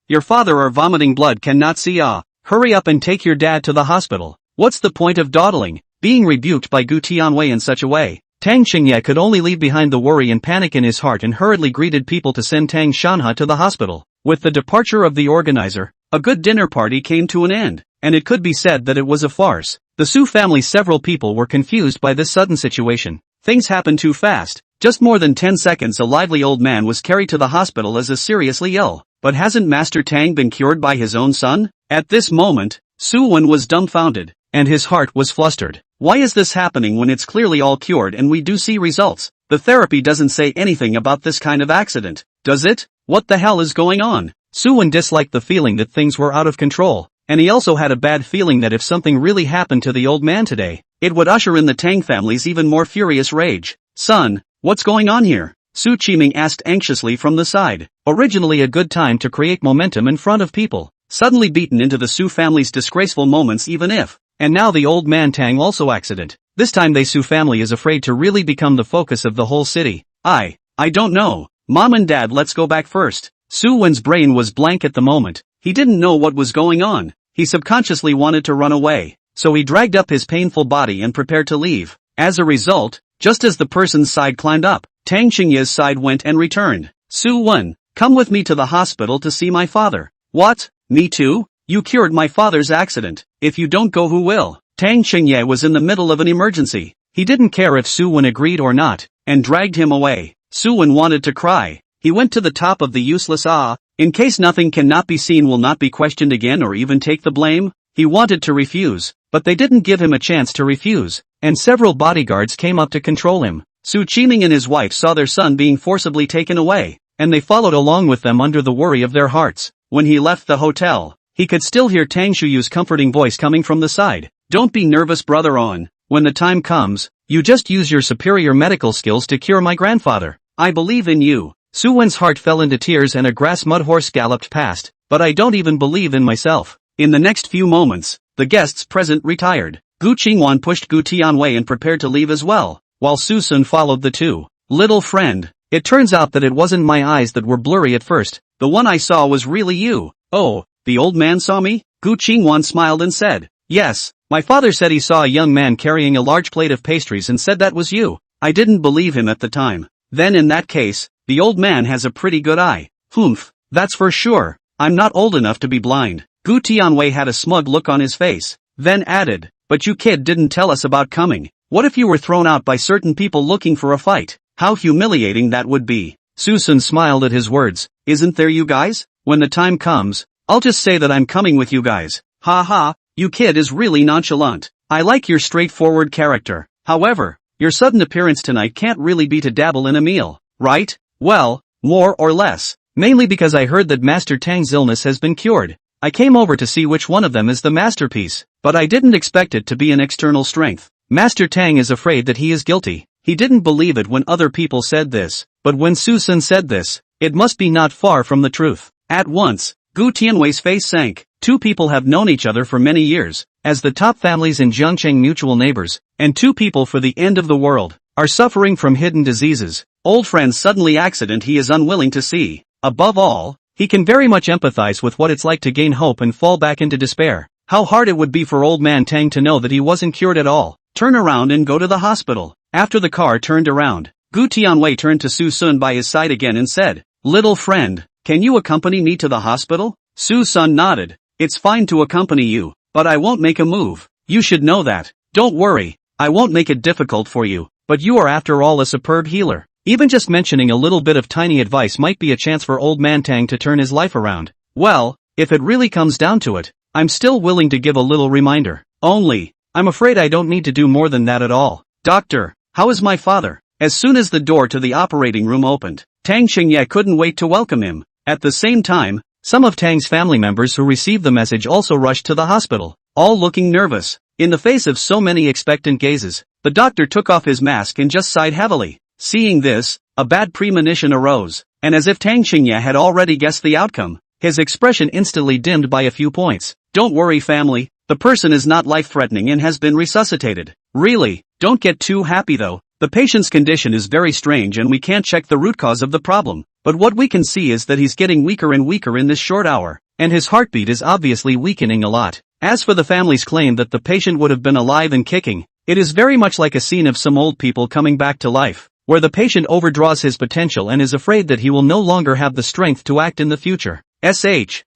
Your father or vomiting blood cannot see. Hurry up and take your dad to the hospital. What's the point of dawdling? Being rebuked by Gu Tianwei in such a way, Tang Xingye could only leave behind the worry and panic in his heart and hurriedly greeted people to send Tang Shanhe to the hospital. With the departure of the organizer, a good dinner party came to an end, and it could be said that it was a farce. The Su family, several people were confused by this sudden situation. Things happened too fast. Just more than 10 seconds a lively old man was carried to the hospital as is seriously ill. But hasn't Master Tang been cured by his own son? At this moment, Suen was dumbfounded, and his heart was flustered. Why is this happening when it's clearly all cured and we do see results? The therapy doesn't say anything about this kind of accident, does it? What the hell is going on? Suen disliked the feeling that things were out of control, and he also had a bad feeling that if something really happened to the old man today, it would usher in the Tang family's even more furious rage. Son, what's going on here? Su Qiming asked anxiously from the side. Originally a good time to create momentum in front of people, suddenly beaten into the Su family's disgraceful moments even if, and now the old man Tang also accident. This time the Su family is afraid to really become the focus of the whole city. I don't know. Mom and Dad, let's go back first. Suen's brain was blank at the moment. He didn't know what was going on. He subconsciously wanted to run away, so he dragged up his painful body and prepared to leave. As a result, just as the person's side climbed up, Tang Xingye's side went and returned. Suen, come with me to the hospital to see my father. What? Me too? You cured my father's accident. If you don't go, who will? Tang Xingye was in the middle of an emergency. He didn't care if Suen agreed or not, and dragged him away. Suen wanted to cry. He went to the top of the useless in case nothing cannot be seen will not be questioned again or even take the blame. He wanted to refuse, but they didn't give him a chance to refuse, and several bodyguards came up to control him. Su Qiming and his wife saw their son being forcibly taken away, and they followed along with them under the worry of their hearts. When he left the hotel, he could still hear Tang Shuyu's comforting voice coming from the side. Don't be nervous, brother On. When the time comes, you just use your superior medical skills to cure my grandfather. I believe in you. Suen's heart fell into tears and a grass mud horse galloped past, but I don't even believe in myself. In the next few moments, the guests present retired. Gu Qingwan pushed Gu Tianwei and prepared to leave as well, while Suson followed the two. Little friend, it turns out that it wasn't my eyes that were blurry at first. The one I saw was really you. Oh, the old man saw me? Gu Qingwan smiled and said, yes, my father said he saw a young man carrying a large plate of pastries and said that was you. I didn't believe him at the time. Then in that case, the old man has a pretty good eye. Humph, that's for sure. I'm not old enough to be blind. Gu Tianwei had a smug look on his face, then added, but you kid didn't tell us about coming. What if you were thrown out by certain people looking for a fight? How humiliating that would be. Suson smiled at his words. Isn't there, you guys? When the time comes, I'll just say that I'm coming with you guys. Ha ha, you kid is really nonchalant. I like your straightforward character. However, your sudden appearance tonight can't really be to dabble in a meal, right? Well, more or less. Mainly because I heard that Master Tang's illness has been cured. I came over to see which one of them is the masterpiece, but I didn't expect it to be an external strength. Master Tang is afraid that he is guilty. He didn't believe it when other people said this, but when Suson said this, it must be not far from the truth. At once, Gu Tianwei's face sank. Two people have known each other for many years, as the top families in Jiangcheng mutual neighbors, and two people for the end of the world, are suffering from hidden diseases. Old friends suddenly accident he is unwilling to see. Above all, he can very much empathize with what it's like to gain hope and fall back into despair. How hard it would be for old man Tang to know that he wasn't cured at all. Turn around and go to the hospital. After the car turned around, Gu Tianwei turned to Suson by his side again and said, "Little friend, can you accompany me to the hospital?" Suson nodded. "It's fine to accompany you, but I won't make a move. You should know that. Don't worry, I won't make it difficult for you, but you are after all a superb healer. Even just mentioning a little bit of tiny advice might be a chance for old man Tang to turn his life around. Well, if it really comes down to it, I'm still willing to give a little reminder. Only, I'm afraid I don't need to do more than that at all. Doctor, how is my father?" As soon as the door to the operating room opened, Tang Shuyu couldn't wait to welcome him. At the same time, some of Tang's family members who received the message also rushed to the hospital, all looking nervous. In the face of so many expectant gazes, the doctor took off his mask and just sighed heavily. Seeing this, a bad premonition arose, and as if Tang Shuyu had already guessed the outcome, his expression instantly dimmed by a few points. "Don't worry family, the person is not life-threatening and has been resuscitated. Really, don't get too happy though. The patient's condition is very strange and we can't check the root cause of the problem, but what we can see is that he's getting weaker and weaker in this short hour, and his heartbeat is obviously weakening a lot. As for the family's claim that the patient would have been alive and kicking, it is very much like a scene of some old people coming back to life, where the patient overdraws his potential and is afraid that he will no longer have the strength to act in the future."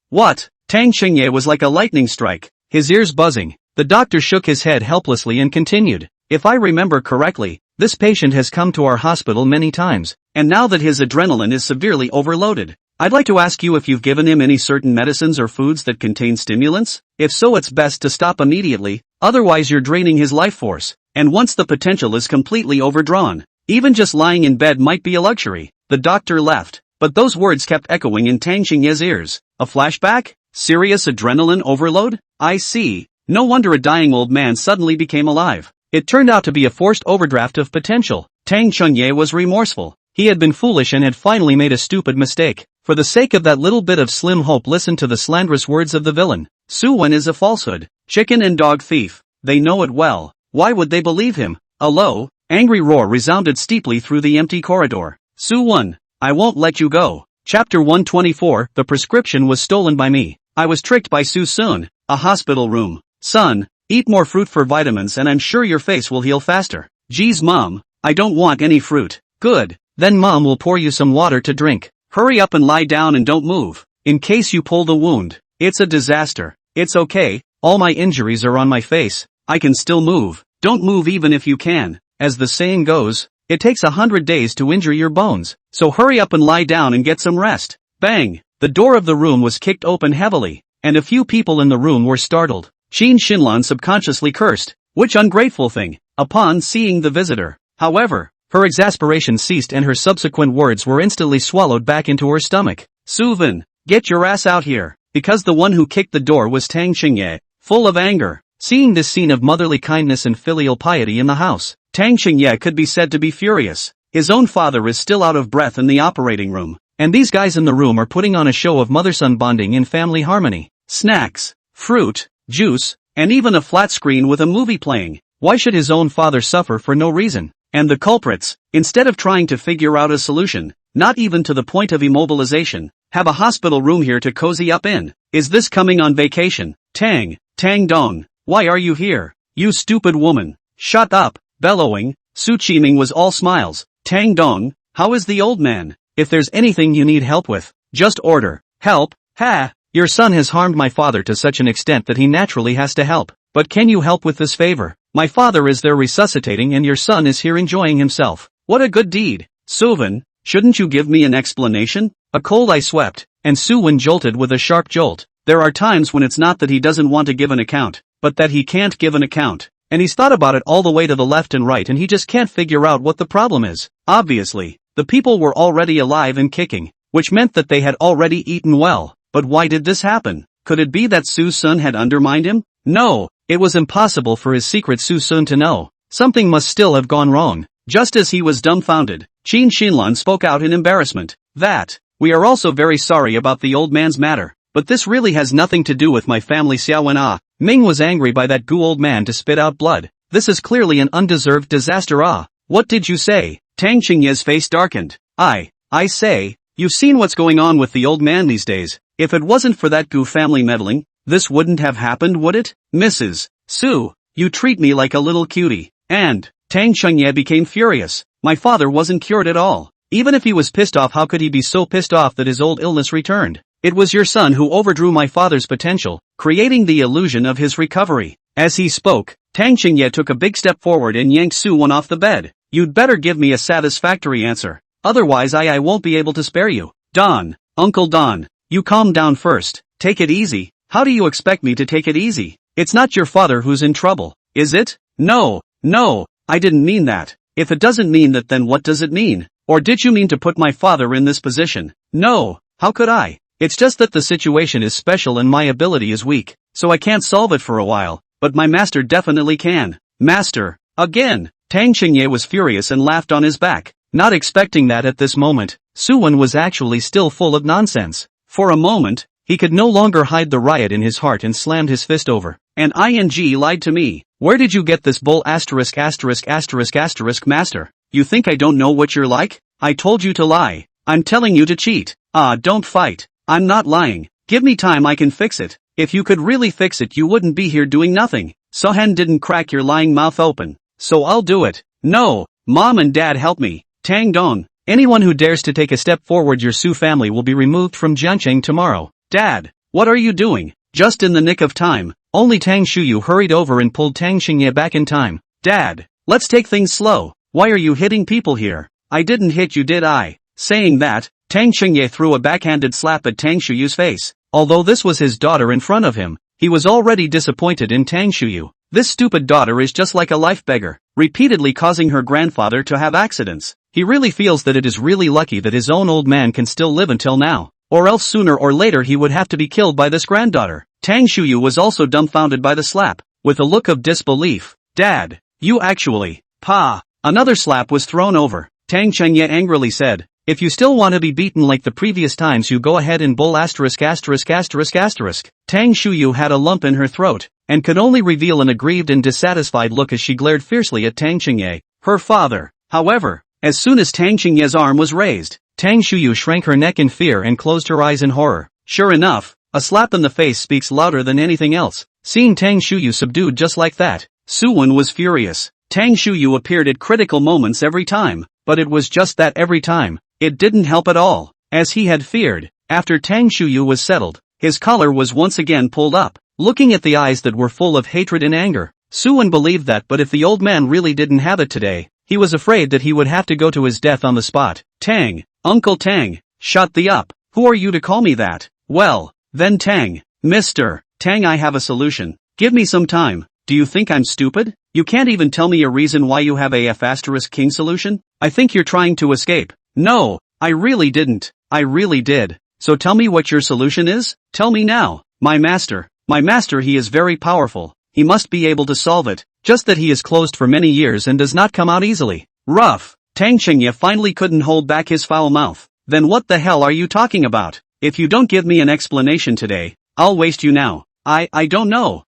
What? Tang Shuyu was like a lightning strike, his ears buzzing. The doctor shook his head helplessly and continued, "If I remember correctly, this patient has come to our hospital many times, and now that his adrenaline is severely overloaded, I'd like to ask you if you've given him any certain medicines or foods that contain stimulants? If so, it's best to stop immediately, otherwise you're draining his life force, and once the potential is completely overdrawn, even just lying in bed might be a luxury." The doctor left, but those words kept echoing in Tang Shunyu's ears. A flashback? Serious adrenaline overload? I see. No wonder a dying old man suddenly became alive. It turned out to be a forced overdraft of potential. Tang Shuyu was remorseful. He had been foolish and had finally made a stupid mistake. For the sake of that little bit of slim hope, listen to the slanderous words of the villain. Suen is a falsehood. Chicken and dog thief. They know it well. Why would they believe him? A low, angry roar resounded steeply through the empty corridor. Suyen, I won't let you go. Chapter 124, The prescription was stolen by me. I was tricked by Suson. A hospital room. Son, eat more fruit for vitamins and I'm sure your face will heal faster. Geez mom, I don't want any fruit. Good, then mom will pour you some water to drink. Hurry up and lie down and don't move, in case you pull the wound. It's a disaster. It's okay, all my injuries are on my face. I can still move. Don't move even if you can. As the saying goes, it takes 100 days to injure your bones. So hurry up and lie down and get some rest. Bang! The door of the room was kicked open heavily, and a few people in the room were startled. Qin Shinlan subconsciously cursed. Which ungrateful thing, upon seeing the visitor. However, her exasperation ceased and her subsequent words were instantly swallowed back into her stomach. Suven, get your ass out here, because the one who kicked the door was Tang Shuyu, full of anger. Seeing this scene of motherly kindness and filial piety in the house, Tang Shuyu could be said to be furious. His own father is still out of breath in the operating room, and these guys in the room are putting on a show of mother-son bonding in family harmony. Snacks, fruit, juice, and even a flat screen with a movie playing. Why should his own father suffer for no reason? And the culprits, instead of trying to figure out a solution, not even to the point of immobilization, have a hospital room here to cozy up in. Is this coming on vacation? Tang Dong, why are you here? You stupid woman. Shut up. Bellowing, Su Qiming was all smiles. Tang Dong, how is the old man? If there's anything you need help with, just order. Help? Ha! Your son has harmed my father to such an extent that he naturally has to help. But can you help with this favor? My father is there resuscitating and your son is here enjoying himself. What a good deed. Suven, shouldn't you give me an explanation? A cold eye swept, and Suwen jolted with a sharp jolt. There are times when it's not that he doesn't want to give an account, but that he can't give an account. and he's thought about it all the way to the left and right and he just can't figure out what the problem is. Obviously, the people were already alive and kicking, which meant that they had already eaten well. But why did this happen? Could it be that Suson had undermined him? No, it was impossible for his secret Suson to know. Something must still have gone wrong. Just as he was dumbfounded, Qin Xinlan spoke out in embarrassment. We are also very sorry about the old man's matter, but this really has nothing to do with my family. Xiaowen. Ming was angry by that gu old man to spit out blood. This is clearly an undeserved disaster. What did you say? Tang Xingye's face darkened. I say, you've seen what's going on with the old man these days. If it wasn't for that gu family meddling, this wouldn't have happened, would it? Mrs. Su, you treat me like a little cutie. And Tang Xingye became furious. My father wasn't cured at all. Even if he was pissed off, how could he be so pissed off that his old illness returned? It was your son who overdrew my father's potential, creating the illusion of his recovery. As he spoke, Tang Xingye took a big step forward and yanked Suwen off the bed. You'd better give me a satisfactory answer. Otherwise I won't be able to spare you. Don, Uncle Don, you calm down first. Take it easy. How do you expect me to take it easy? It's not your father who's in trouble, is it? No, I didn't mean that. If it doesn't mean that, then what does it mean? Or did you mean to put my father in this position? No, how could I? It's just that the situation is special and my ability is weak, so I can't solve it for a while, but my master definitely can. Master, again! Tang Xingye was furious and laughed on his back, not expecting that at this moment. Suwen was actually still full of nonsense. For a moment, he could no longer hide the riot in his heart and slammed his fist over. And ing lied to me. Where did you get this bull? Master? You think I don't know what you're like? I told you to lie. I'm telling you to cheat. Don't fight. I'm not lying. Give me time, I can fix it. If you could really fix it, you wouldn't be here doing nothing. Suhen didn't crack your lying mouth open. So I'll do it. No, Mom and Dad, help me. Tang Dong, anyone who dares to take a step forward, your Su family will be removed from Jianqing tomorrow. Dad, what are you doing? Just in the nick of time, only Tang Shuyu hurried over and pulled Tang Xingye back in time. Dad, let's take things slow. Why are you hitting people here? I didn't hit you, did I? Saying that, Tang Xingye threw a backhanded slap at Tang Shuyu's face. Although this was his daughter in front of him, he was already disappointed in Tang Shuyu. This stupid daughter is just like a life beggar, repeatedly causing her grandfather to have accidents. He really feels that it is really lucky that his own old man can still live until now, or else sooner or later he would have to be killed by this granddaughter. Tang Shuyu was also dumbfounded by the slap, with a look of disbelief. Dad, you actually, Pa. Another slap was thrown over. Tang Xingye angrily said, if you still want to be beaten like the previous times, you go ahead and bull **********. Tang Shuyu had a lump in her throat, and could only reveal an aggrieved and dissatisfied look as she glared fiercely at Tang Xingye, her father. However, as soon as Tang Xingye's arm was raised, Tang Shuyu shrank her neck in fear and closed her eyes in horror. Sure enough, a slap in the face speaks louder than anything else. Seeing Tang Shuyu subdued just like that, Suwen was furious. Tang Shuyu appeared at critical moments every time, but it was just that every time. It didn't help at all. As he had feared, after Tang Shuyu was settled, his collar was once again pulled up. Looking at the eyes that were full of hatred and anger, Suwen believed that, but if the old man really didn't have it today, he was afraid that he would have to go to his death on the spot. Tang, Uncle Tang, shut the up. Who are you to call me that? Well, then Tang, Mr. Tang, I have a solution. Give me some time. Do you think I'm stupid? You can't even tell me a reason why you have a king solution? I think you're trying to escape. No, I really didn't. I really did. So tell me what your solution is? Tell me now. My master, he is very powerful. He must be able to solve it. Just that he is closed for many years and does not come out easily. Rough. Tang Xingye finally couldn't hold back his foul mouth. Then what the hell are you talking about? If you don't give me an explanation today, I'll waste you now. I don't know.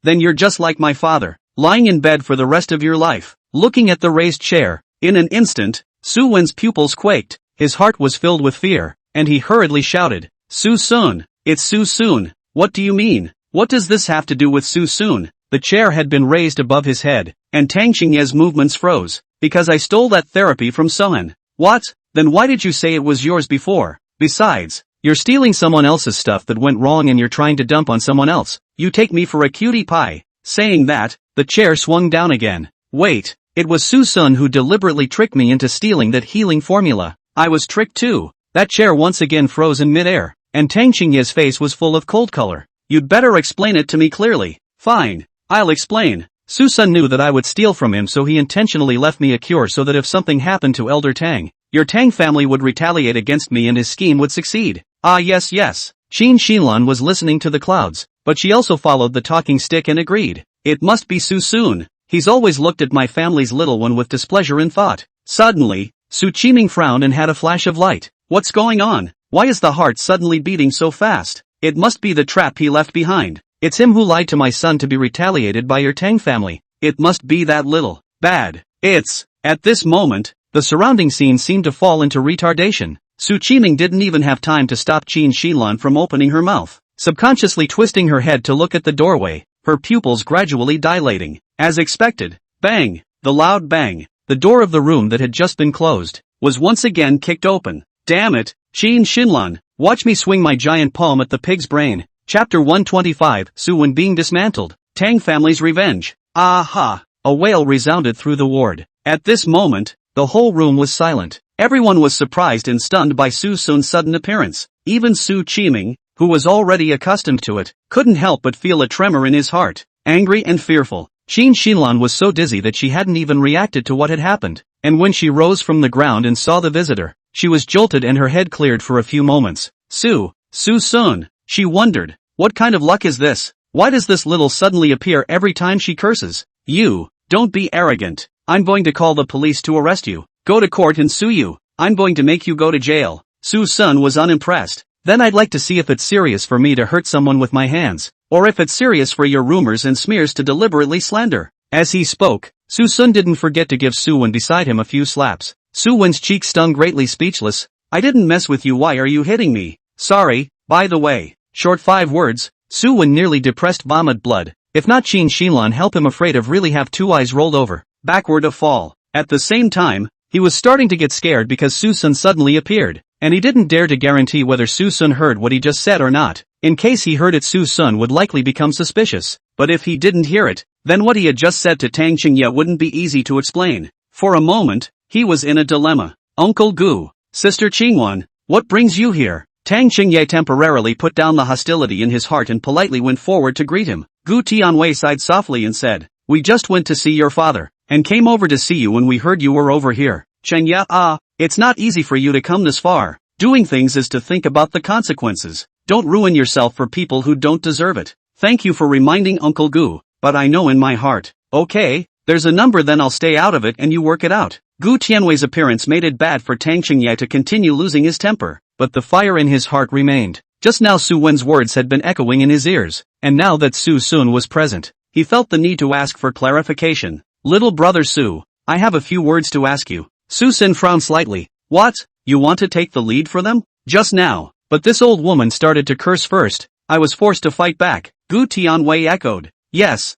Then you're just like my father, lying in bed for the rest of your life, looking at the raised chair. In an instant, Suwen's pupils quaked, his heart was filled with fear, and he hurriedly shouted, Suson, it's Suson. What do you mean? What does this have to do with Suson? The chair had been raised above his head, and Tang Xingye's movements froze. Because I stole that therapy from Suen. What? Then why did you say it was yours before? Besides, you're stealing someone else's stuff that went wrong and you're trying to dump on someone else. You take me for a cutie pie. Saying that, the chair swung down again. Wait. It was Suson who deliberately tricked me into stealing that healing formula. I was tricked too. That chair once again froze in midair, and Tang Xingye's face was full of cold color. You'd better explain it to me clearly. Fine, I'll explain. Suson knew that I would steal from him, so he intentionally left me a cure so that if something happened to Elder Tang, your Tang family would retaliate against me and his scheme would succeed. Ah yes. Qin Shinlan was listening to the clouds, but she also followed the talking stick and agreed. It must be Susun. He's always looked at my family's little one with displeasure and thought. Suddenly, Qiming frowned and had a flash of light. What's going on? Why is the heart suddenly beating so fast? It must be the trap he left behind. It's him who lied to my son to be retaliated by your Tang family. It must be that little bad. At this moment, the surrounding scene seemed to fall into retardation. Qiming didn't even have time to stop Qin Shinlan from opening her mouth, subconsciously twisting her head to look at the doorway, her pupils gradually dilating. As expected, bang, the loud bang, the door of the room that had just been closed, was once again kicked open. Damn it, Qin Shinlan, watch me swing my giant palm at the pig's brain. Chapter 125, Suen being dismantled, Tang family's revenge. Aha! A wail resounded through the ward. At this moment, the whole room was silent. Everyone was surprised and stunned by Suson's sudden appearance. Even Qiming, who was already accustomed to it, couldn't help but feel a tremor in his heart. Angry and fearful, Qin Shinlan was so dizzy that she hadn't even reacted to what had happened, and when she rose from the ground and saw the visitor, she was jolted and her head cleared for a few moments. Suson, she wondered, what kind of luck is this? Why does this little suddenly appear every time she curses? You, don't be arrogant. I'm going to call the police to arrest you. Go to court and sue you. I'm going to make you go to jail. Suson was unimpressed. Then I'd like to see if it's serious for me to hurt someone with my hands, or if it's serious for your rumors and smears to deliberately slander. As he spoke, Suson didn't forget to give Suen beside him a few slaps. Suen's cheek stung greatly. Speechless. I didn't mess with you. Why are you hitting me? Sorry, by the way. Short 5 words. Suen nearly depressed vomit blood. If not Qin Shinlan help him, afraid of really have 2 eyes rolled over, backward a fall. At the same time, he was starting to get scared because Suson suddenly appeared, and he didn't dare to guarantee whether Suson heard what he just said or not. In case he heard it, Suson would likely become suspicious, but if he didn't hear it, then what he had just said to Tang Qingye wouldn't be easy to explain. For a moment, he was in a dilemma. Uncle Gu, Sister Qingwan, what brings you here? Tang Qingye temporarily put down the hostility in his heart and politely went forward to greet him. Gu Tianwei sighed softly and said, we just went to see your father, and came over to see you when we heard you were over here. Qingye, it's not easy for you to come this far. Doing things is to think about the consequences. Don't ruin yourself for people who don't deserve it. Thank you for reminding Uncle Gu, but I know in my heart. Okay, there's a number, then I'll stay out of it and you work it out. Gu Tianwei's appearance made it bad for Tang Qingye to continue losing his temper, but the fire in his heart remained. Just now Suwen's words had been echoing in his ears, and now that Susun was present, he felt the need to ask for clarification. Little brother Su, I have a few words to ask you. Susun frowned slightly. What? You want to take the lead for them? Just now. But this old woman started to curse first. I was forced to fight back. Gu Tianwei echoed. Yes.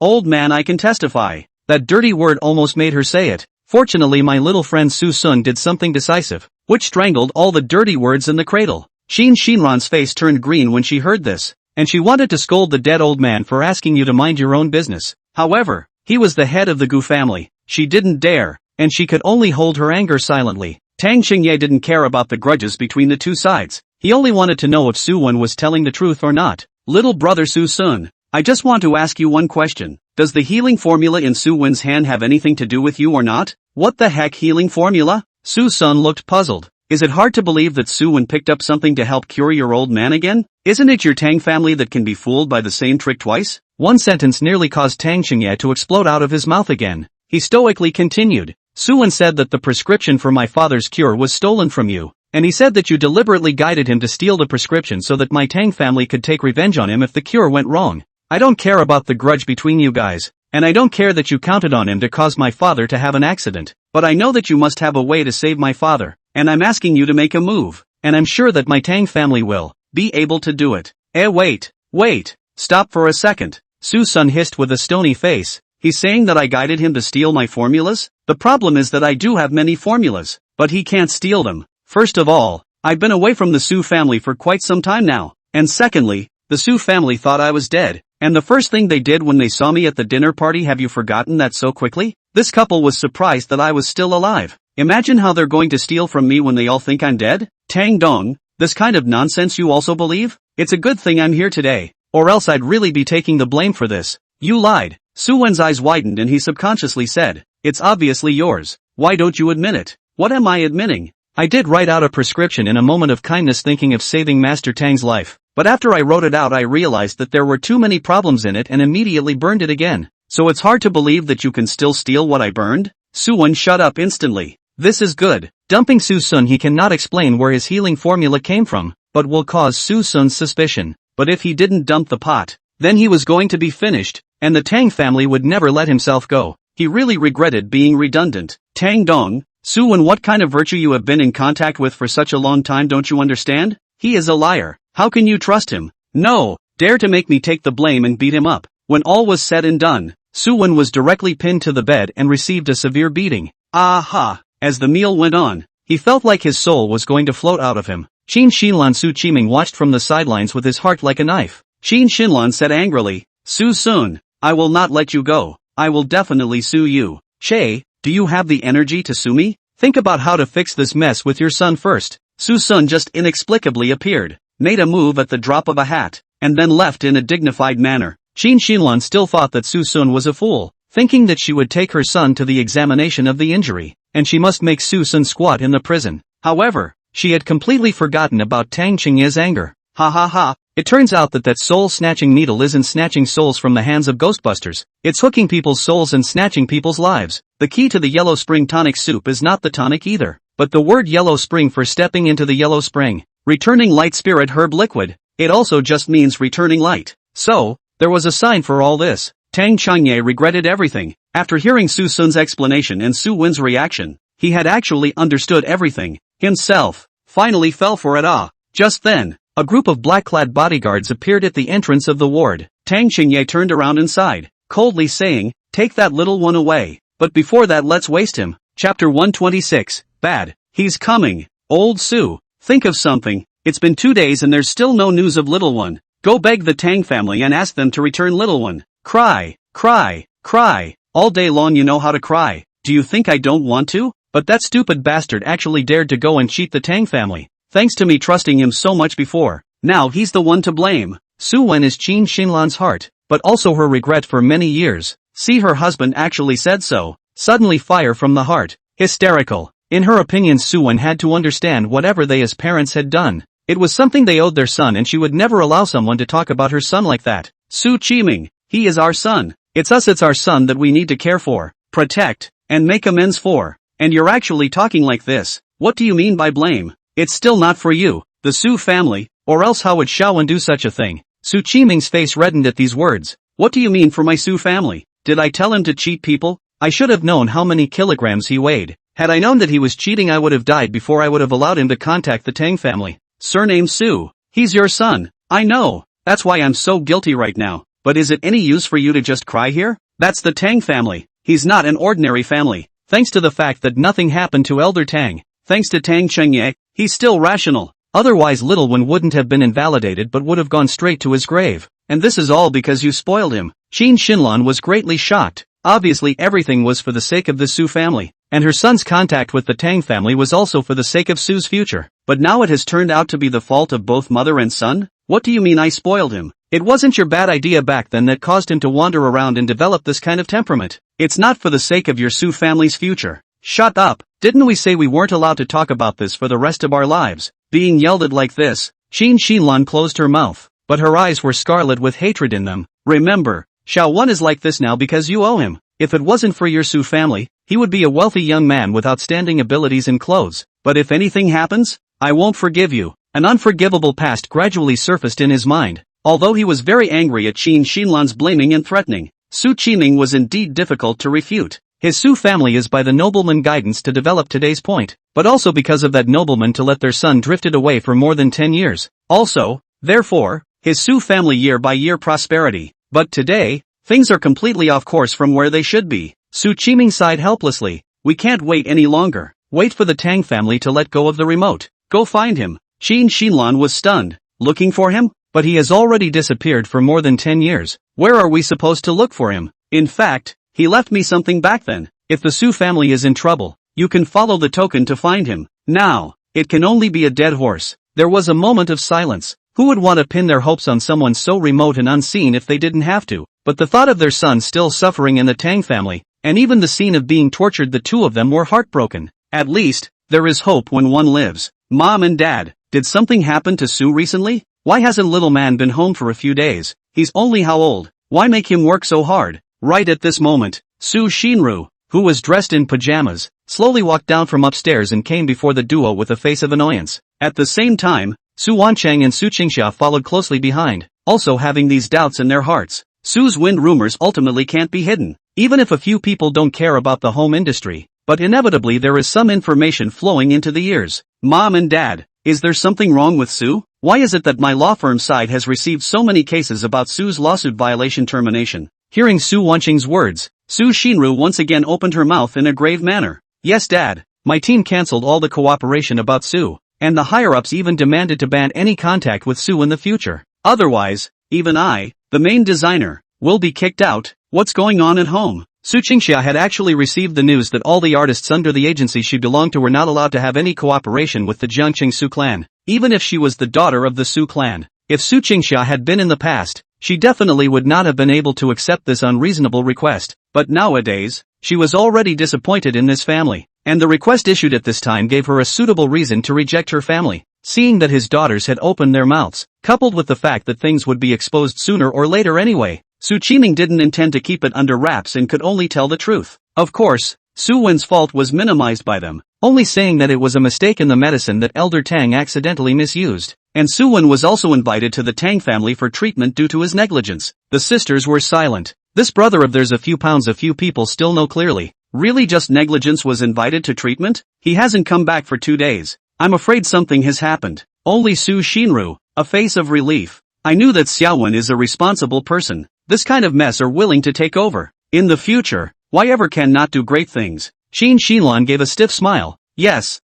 Old man, I can testify. That dirty word almost made her say it. Fortunately my little friend Susun did something decisive, which strangled all the dirty words in the cradle. Qin Shinran's face turned green when she heard this, and she wanted to scold the dead old man for asking you to mind your own business. However, he was the head of the Gu family. She didn't dare, and she could only hold her anger silently. Tang Qingye didn't care about the grudges between the two sides. He only wanted to know if Suwen was telling the truth or not. Little brother Susun, I just want to ask you one question. Does the healing formula in Suwen's hand have anything to do with you or not? What the heck healing formula? Susun looked puzzled. Is it hard to believe that Suwen picked up something to help cure your old man again? Isn't it your Tang family that can be fooled by the same trick twice? One sentence nearly caused Tang Qingye to explode out of his mouth again. He stoically continued. Suwen said that the prescription for my father's cure was stolen from you, and he said that you deliberately guided him to steal the prescription so that my Tang family could take revenge on him if the cure went wrong. I don't care about the grudge between you guys, and I don't care that you counted on him to cause my father to have an accident, but I know that you must have a way to save my father, and I'm asking you to make a move, and I'm sure that my Tang family will be able to do it. Wait, stop for a second. Susun hissed with a stony face. He's saying that I guided him to steal my formulas? The problem is that I do have many formulas, but he can't steal them. First of all, I've been away from the Su family for quite some time now, and secondly, the Su family thought I was dead, and the first thing they did when they saw me at the dinner party, have you forgotten that so quickly? This couple was surprised that I was still alive. Imagine how they're going to steal from me when they all think I'm dead? Tang Dong, this kind of nonsense you also believe? It's a good thing I'm here today, or else I'd really be taking the blame for this. You lied. Suwen's eyes widened and he subconsciously said, it's obviously yours. Why don't you admit it? What am I admitting? I did write out a prescription in a moment of kindness thinking of saving Master Tang's life, but after I wrote it out I realized that there were too many problems in it and immediately burned it again. So it's hard to believe that you can still steal what I burned? Suyen shut up instantly. This is good. Dumping Suson, he cannot explain where his healing formula came from, but will cause Suson's suspicion. But if he didn't dump the pot, then he was going to be finished, and the Tang family would never let himself go. He really regretted being redundant. Tang Dong, Suyen, what kind of virtue you have been in contact with for such a long time, don't you understand? He is a liar. How can you trust him? No, dare to make me take the blame and beat him up. When all was said and done, Suyen was directly pinned to the bed and received a severe beating. Aha! As the meal went on, he felt like his soul was going to float out of him. Qin Xinlan Su Qiming watched from the sidelines with his heart like a knife. Qin Xinlan said angrily, Suson, I will not let you go. I will definitely sue you. Che, do you have the energy to sue me? Think about how to fix this mess with your son first. Suson just inexplicably appeared, made a move at the drop of a hat, and then left in a dignified manner. Qin Xinlan still thought that Suson was a fool, thinking that she would take her son to the examination of the injury, and she must make Suson squat in the prison. However, she had completely forgotten about Tang Qingye's anger. Ha ha ha, it turns out that soul-snatching needle isn't snatching souls from the hands of Ghostbusters, it's hooking people's souls and snatching people's lives. The key to the Yellow Spring tonic soup is not the tonic either, but the word Yellow Spring for stepping into the Yellow Spring. Returning light spirit herb liquid. It also just means returning light. So, there was a sign for all this. Tang Changye regretted everything. After hearing Su Sun's explanation and Su Wen's reaction, he had actually understood everything. Himself finally fell for it. Just then, a group of black-clad bodyguards appeared at the entrance of the ward. Tang Changye turned around and sighed, coldly saying, take that little one away. But before that, let's waste him. Chapter 126, Bad. He's coming. Old Su, think of something. It's been 2 days and there's still no news of little one. Go beg the Tang family and ask them to return little one. Cry, cry, cry. All day long you know how to cry. Do you think I don't want to? But that stupid bastard actually dared to go and cheat the Tang family. Thanks to me trusting him so much before. Now he's the one to blame. Suyen is Qin Xinlan's heart, but also her regret for many years. See, her husband actually said so. Suddenly fire from the heart. Hysterical. In her opinion, Suyen had to understand whatever they as parents had done. It was something they owed their son, and she would never allow someone to talk about her son like that. Su Qiming, he is our son. It's our son that we need to care for, protect, and make amends for. And you're actually talking like this. What do you mean by blame? It's still not for you, the Su family, or else how would Shaowen do such a thing? Su Qiming's face reddened at these words. What do you mean for my Su family? Did I tell him to cheat people? I should have known how many kilograms he weighed. Had I known that he was cheating, I would have died before I would have allowed him to contact the Tang family. Surname Su. He's your son. I know. That's why I'm so guilty right now. But is it any use for you to just cry here? That's the Tang family. He's not an ordinary family. Thanks to the fact that nothing happened to Elder Tang. Thanks to Tang Chengye, he's still rational. Otherwise little one wouldn't have been invalidated but would have gone straight to his grave. And this is all because you spoiled him. Qin Xinlan was greatly shocked. Obviously everything was for the sake of the Su family, and her son's contact with the Tang family was also for the sake of Su's future. But now it has turned out to be the fault of both mother and son? What do you mean I spoiled him? It wasn't your bad idea back then that caused him to wander around and develop this kind of temperament. It's not for the sake of your Su family's future. Shut up. Didn't we say we weren't allowed to talk about this for the rest of our lives? Being yelled at like this, Qin Xinlan closed her mouth, but her eyes were scarlet with hatred in them. Remember, Shaowen is like this now because you owe him. If it wasn't for your Su family, he would be a wealthy young man with outstanding abilities and clothes. But if anything happens, I won't forgive you. An unforgivable past gradually surfaced in his mind. Although he was very angry at Qin Xinlan's blaming and threatening, Su Qiming was indeed difficult to refute. His Su family is by the nobleman guidance to develop today's point, but also because of that nobleman to let their son drifted away for more than 10 years. Also, therefore, his Su family year by year prosperity. But today, things are completely off course from where they should be. Su Qiming sighed helplessly. We can't wait any longer. Wait for the Tang family to let go of the remote. Go find him. Qin Xinlan was stunned. Looking for him? But he has already disappeared for more than 10 years. Where are we supposed to look for him? In fact, he left me something back then. If the Su family is in trouble, you can follow the token to find him. Now, it can only be a dead horse. There was a moment of silence. Who would want to pin their hopes on someone so remote and unseen if they didn't have to? But the thought of their son still suffering in the Tang family, and even the scene of being tortured, the two of them were heartbroken. At least, there is hope when one lives. Mom and Dad, did something happen to Su recently? Why hasn't little man been home for a few days? He's only how old? Why make him work so hard? Right at this moment, Su Shinru, who was dressed in pajamas, slowly walked down from upstairs and came before the duo with a face of annoyance. At the same time, Su Wancheng and Su Qingxia followed closely behind, also having these doubts in their hearts. Su's wind rumors ultimately can't be hidden, even if a few people don't care about the home industry, but inevitably there is some information flowing into the ears. Mom and Dad, is there something wrong with Su? Why is it that my law firm side has received so many cases about Su's lawsuit violation termination? Hearing Su Wancheng's words, Su Shinru once again opened her mouth in a grave manner. Yes, Dad, my team cancelled all the cooperation about Su, and the higher-ups even demanded to ban any contact with Su in the future. Otherwise, even I, the main designer, will be kicked out. What's going on at home? Su Qingxia had actually received the news that all the artists under the agency she belonged to were not allowed to have any cooperation with the Jiangqing Su clan, even if she was the daughter of the Su clan. If Su Qingxia had been in the past, she definitely would not have been able to accept this unreasonable request, but nowadays, she was already disappointed in this family, and the request issued at this time gave her a suitable reason to reject her family. Seeing that his daughters had opened their mouths, coupled with the fact that things would be exposed sooner or later anyway, Su Qiming didn't intend to keep it under wraps and could only tell the truth. Of course, Suen's fault was minimized by them, only saying that it was a mistake in the medicine that Elder Tang accidentally misused, and Suen was also invited to the Tang family for treatment due to his negligence. The sisters were silent. This brother of theirs, a few people still know clearly. Really, just negligence was invited to treatment? He hasn't come back for 2 days. I'm afraid something has happened. Only Su Shinru, a face of relief. I knew that Xiaowen is a responsible person. This kind of mess are willing to take over. In the future, why ever can not do great things? Qin Xinlan gave a stiff smile. Yes,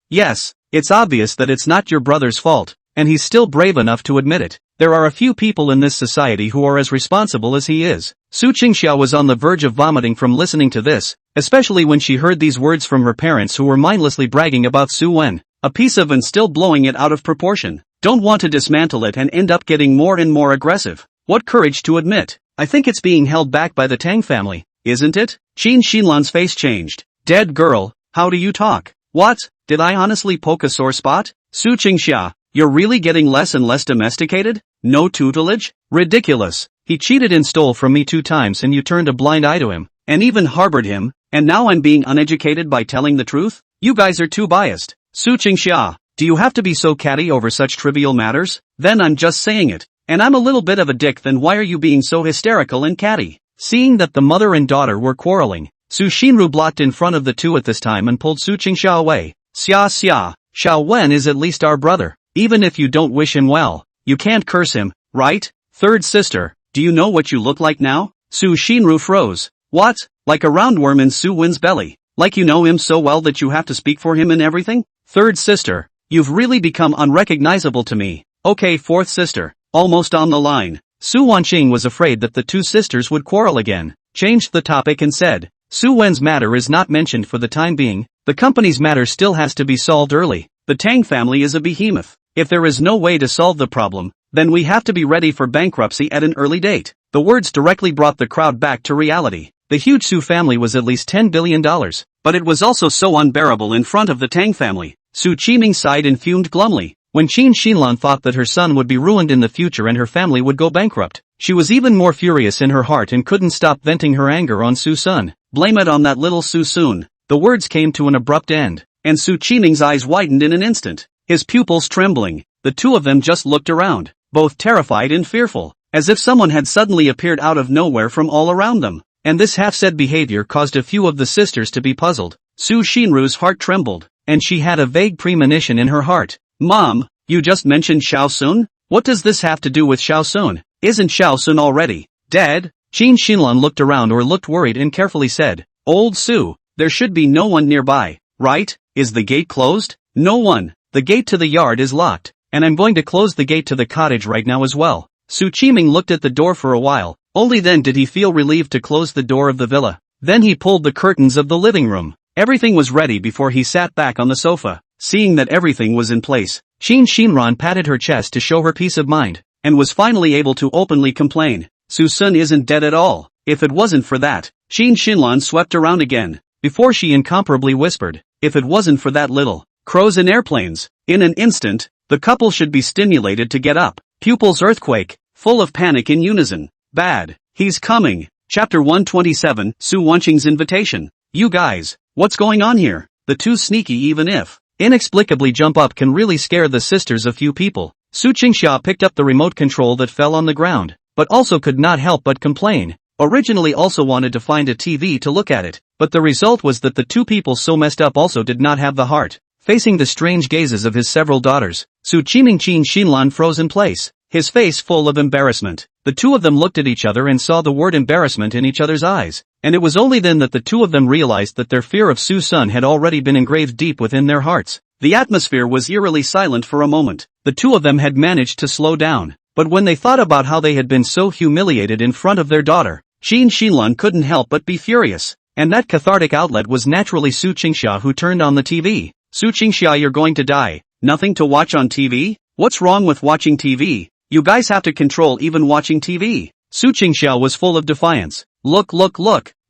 it's obvious that it's not your brother's fault, and he's still brave enough to admit it. There are a few people in this society who are as responsible as he is. Su Qingxia was on the verge of vomiting from listening to this, especially when she heard these words from her parents who were mindlessly bragging about Suen. A piece of and still blowing it out of proportion. Don't want to dismantle it and end up getting more and more aggressive. What courage to admit. I think it's being held back by the Tang family, isn't it? Qin Xinlan's face changed. Dead girl, how do you talk? What? Did I honestly poke a sore spot? Su Qingxia, you're really getting less and less domesticated? No tutelage? Ridiculous. He cheated and stole from me 2 times and you turned a blind eye to him, and even harbored him, and now I'm being uneducated by telling the truth? You guys are too biased. Su Qingxia, do you have to be so catty over such trivial matters? Then I'm just saying it. And I'm a little bit of a dick, then why are you being so hysterical and catty? Seeing that the mother and daughter were quarreling, Su Shinru blocked in front of the two at this time and pulled Su Qingxia away. Xia, Xiaowen is at least our brother. Even if you don't wish him well, you can't curse him, right? Third sister, do you know what you look like now? Su Shinru froze. What? Like a roundworm in Su Wen's belly? Like you know him so well that you have to speak for him in everything? Third sister, you've really become unrecognizable to me. Okay, fourth sister, almost on the line. Su Wanqing was afraid that the two sisters would quarrel again, changed the topic and said, Su Wen's matter is not mentioned for the time being. The company's matter still has to be solved early. The Tang family is a behemoth. If there is no way to solve the problem, then we have to be ready for bankruptcy at an early date. The words directly brought the crowd back to reality. The huge Su family was at least $10 billion, but it was also so unbearable in front of the Tang family. Su Qiming sighed and fumed glumly. When Qin Xinlan thought that her son would be ruined in the future and her family would go bankrupt, she was even more furious in her heart and couldn't stop venting her anger on Suson. Blame it on that little Suson. The words came to an abrupt end, and Su Qiming's eyes widened in an instant, his pupils trembling. The two of them just looked around, both terrified and fearful, as if someone had suddenly appeared out of nowhere from all around them. And this half-said behavior caused a few of the sisters to be puzzled. Su Shinru's heart trembled, and she had a vague premonition in her heart. Mom, you just mentioned Xiaosun? What does this have to do with Xiaosun? Isn't Xiaosun already dead? Qin Xinlan looked around or looked worried and carefully said, Old Su, there should be no one nearby, right? Is the gate closed? No one. The gate to the yard is locked, and I'm going to close the gate to the cottage right now as well. Su Qiming looked at the door for a while. Only then did he feel relieved to close the door of the villa. Then he pulled the curtains of the living room. Everything was ready before he sat back on the sofa. Seeing that everything was in place, Qin Shinran patted her chest to show her peace of mind, and was finally able to openly complain. Suson isn't dead at all. If it wasn't for that, Qin Shinran swept around again, before she incomparably whispered, if it wasn't for that little crows and airplanes. In an instant, the couple should be stimulated to get up. Pupils earthquake, full of panic in unison. Bad. He's coming. Chapter 127, Su Wanqing's invitation. You guys, what's going on here? The too sneaky even if inexplicably jump up can really scare the sisters of few people. Su Qingxia picked up the remote control that fell on the ground, but also could not help but complain. Originally also wanted to find a TV to look at it, but the result was that the two people so messed up also did not have the heart. Facing the strange gazes of his several daughters, Su Qiming Qin Shinlan froze in place, his face full of embarrassment. The two of them looked at each other and saw the word embarrassment in each other's eyes, and it was only then that the two of them realized that their fear of Suson had already been engraved deep within their hearts. The atmosphere was eerily silent for a moment. The two of them had managed to slow down, but when they thought about how they had been so humiliated in front of their daughter, Qin Shinlan couldn't help but be furious, and that cathartic outlet was naturally Su Qingxia, who turned on the TV. Su Qingxia, you're going to die. Nothing to watch on TV? What's wrong with watching TV? You guys have to control even watching TV. Su Qingxia was full of defiance. Look.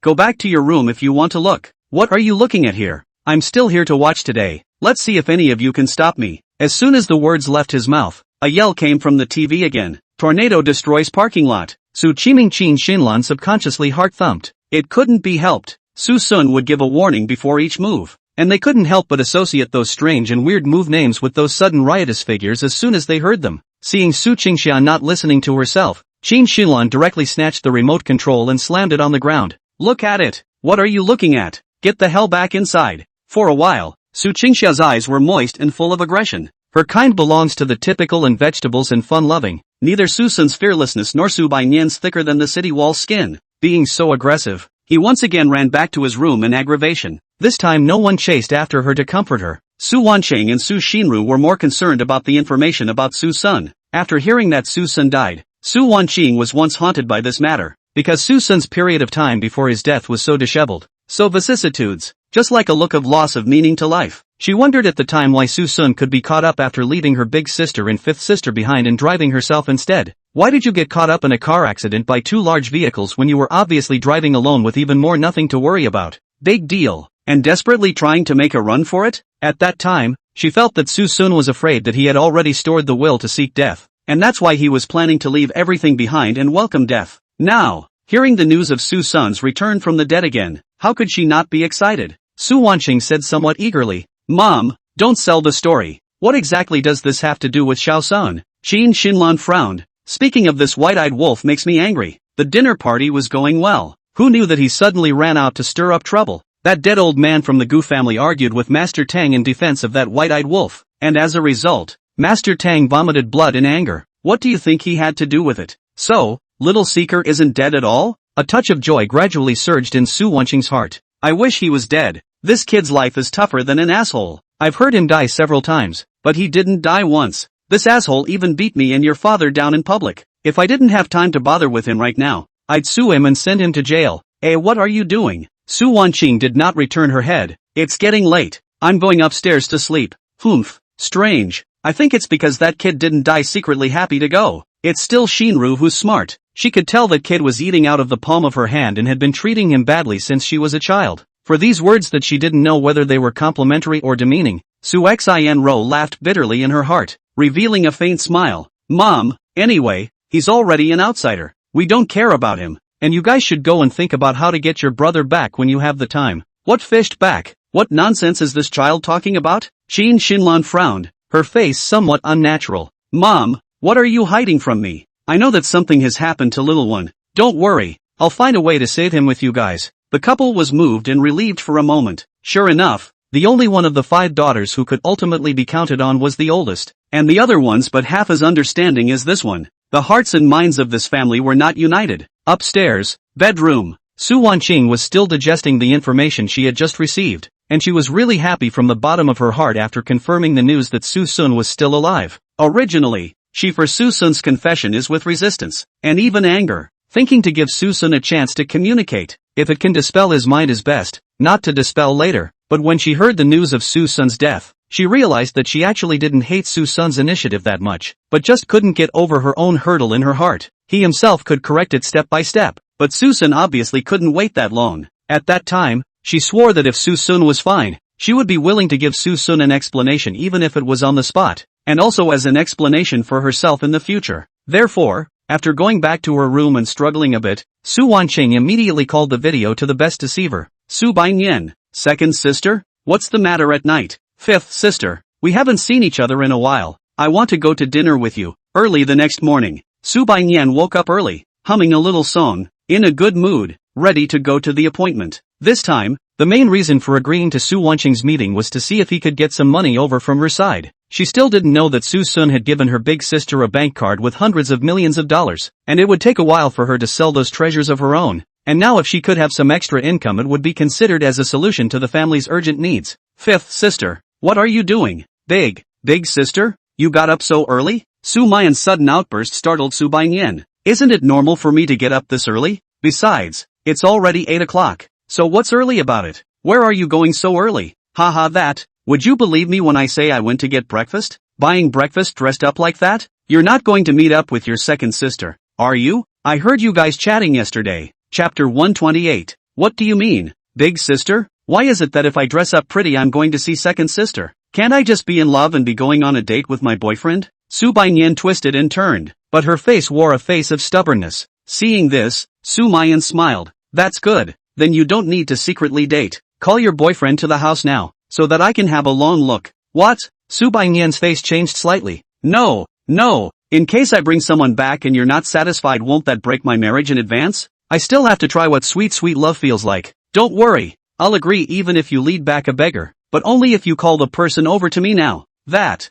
Go back to your room if you want to look. What are you looking at here? I'm still here to watch today. Let's see if any of you can stop me. As soon as the words left his mouth, a yell came from the TV again. Tornado destroys parking lot. Su Qiming Qin Shinlan subconsciously heart-thumped. It couldn't be helped. Suson would give a warning before each move, and they couldn't help but associate those strange and weird move names with those sudden riotous figures as soon as they heard them. Seeing Su Qingxia not listening to herself, Qin Shinlan directly snatched the remote control and slammed it on the ground. Look at it. What are you looking at? Get the hell back inside. For a while, Su Qingxia's eyes were moist and full of aggression. Her kind belongs to the typical and vegetables and fun-loving. Neither Suson's fearlessness nor Su Baiyan's thicker than the city wall skin. Being so aggressive, he once again ran back to his room in aggravation. This time no one chased after her to comfort her. Su Wanqing and Su Xinru were more concerned about the information about Suson. After hearing that Suson died, Su Wanqing was once haunted by this matter, because Suson's period of time before his death was so disheveled, so vicissitudes, just like a look of loss of meaning to life. She wondered at the time why Suson could be caught up after leaving her big sister and fifth sister behind and driving herself instead. Why did you get caught up in a car accident by two large vehicles when you were obviously driving alone with even more nothing to worry about? Big deal. And desperately trying to make a run for it? At that time, she felt that Suson was afraid that he had already stored the will to seek death, and that's why he was planning to leave everything behind and welcome death. Now, hearing the news of Suson's return from the dead again, how could she not be excited? Su Wanqing said somewhat eagerly, Mom, don't sell the story. What exactly does this have to do with Shaosun? Qin Shinlan frowned. Speaking of this white-eyed wolf makes me angry. The dinner party was going well. Who knew that he suddenly ran out to stir up trouble? That dead old man from the Gu family argued with Master Tang in defense of that white-eyed wolf, and as a result, Master Tang vomited blood in anger. What do you think he had to do with it? So, little Seeker isn't dead at all? A touch of joy gradually surged in Su Wanqing's heart. I wish he was dead. This kid's life is tougher than an asshole. I've heard him die several times, but he didn't die once. This asshole even beat me and your father down in public. If I didn't have time to bother with him right now, I'd sue him and send him to jail. What are you doing? Su Wanqing did not return her head. It's getting late. I'm going upstairs to sleep. Humph. Strange. I think it's because that kid didn't die secretly happy to go. It's still Xinru who's smart. She could tell that kid was eating out of the palm of her hand and had been treating him badly since she was a child. For these words that she didn't know whether they were complimentary or demeaning, Su Xinro laughed bitterly in her heart, revealing a faint smile. Mom, anyway, he's already an outsider. We don't care about him, and you guys should go and think about how to get your brother back when you have the time. What fished back? What nonsense is this child talking about? Qin Shinlan frowned, her face somewhat unnatural. Mom, what are you hiding from me? I know that something has happened to little one. Don't worry, I'll find a way to save him with you guys. The couple was moved and relieved for a moment. Sure enough, the only one of the 5 daughters who could ultimately be counted on was the oldest, and the other ones but half as understanding as this one. The hearts and minds of this family were not united. Upstairs, bedroom. Su Wanqing was still digesting the information she had just received, and she was really happy from the bottom of her heart after confirming the news that Suson was still alive. Originally, she for Suson's confession is with resistance, and even anger, thinking to give Suson a chance to communicate. If it can dispel his mind is best, not to dispel later. But when she heard the news of Suson's death, she realized that she actually didn't hate Suson's initiative that much, but just couldn't get over her own hurdle in her heart. He himself could correct it step by step, but Suson obviously couldn't wait that long. At that time, she swore that if Suson was fine, she would be willing to give Suson an explanation even if it was on the spot, and also as an explanation for herself in the future. Therefore, after going back to her room and struggling a bit, Su Wanqing immediately called the video to the best deceiver. Su Baiyan, second sister? What's the matter at night? Fifth sister, we haven't seen each other in a while. I want to go to dinner with you. Early the next morning, Su Baiyan woke up early, humming a little song, in a good mood, ready to go to the appointment. This time, the main reason for agreeing to Su Wanqing's meeting was to see if he could get some money over from her side. She still didn't know that Suson had given her big sister a bank card with hundreds of millions of dollars, and it would take a while for her to sell those treasures of her own, and now if she could have some extra income it would be considered as a solution to the family's urgent needs. Fifth sister, what are you doing? Big sister? You got up so early? Sumayan's sudden outburst startled Su Baiyan. Isn't it normal for me to get up this early? Besides, it's already 8 o'clock. So what's early about it? Where are you going so early? Haha that. Would you believe me when I say I went to get breakfast? Buying breakfast dressed up like that? You're not going to meet up with your second sister, are you? I heard you guys chatting yesterday. Chapter 128. What do you mean? Big sister? Why is it that if I dress up pretty I'm going to see second sister? Can't I just be in love and be going on a date with my boyfriend? Su Baiyan twisted and turned, but her face wore a face of stubbornness. Seeing this, Sumayan smiled. That's good. Then you don't need to secretly date. Call your boyfriend to the house now, so that I can have a long look. What? Su Baiyan's face changed slightly. No. In case I bring someone back and you're not satisfied, won't that break my marriage in advance? I still have to try what sweet love feels like. Don't worry. I'll agree even if you lead back a beggar, but only if you call the person over to me now. That.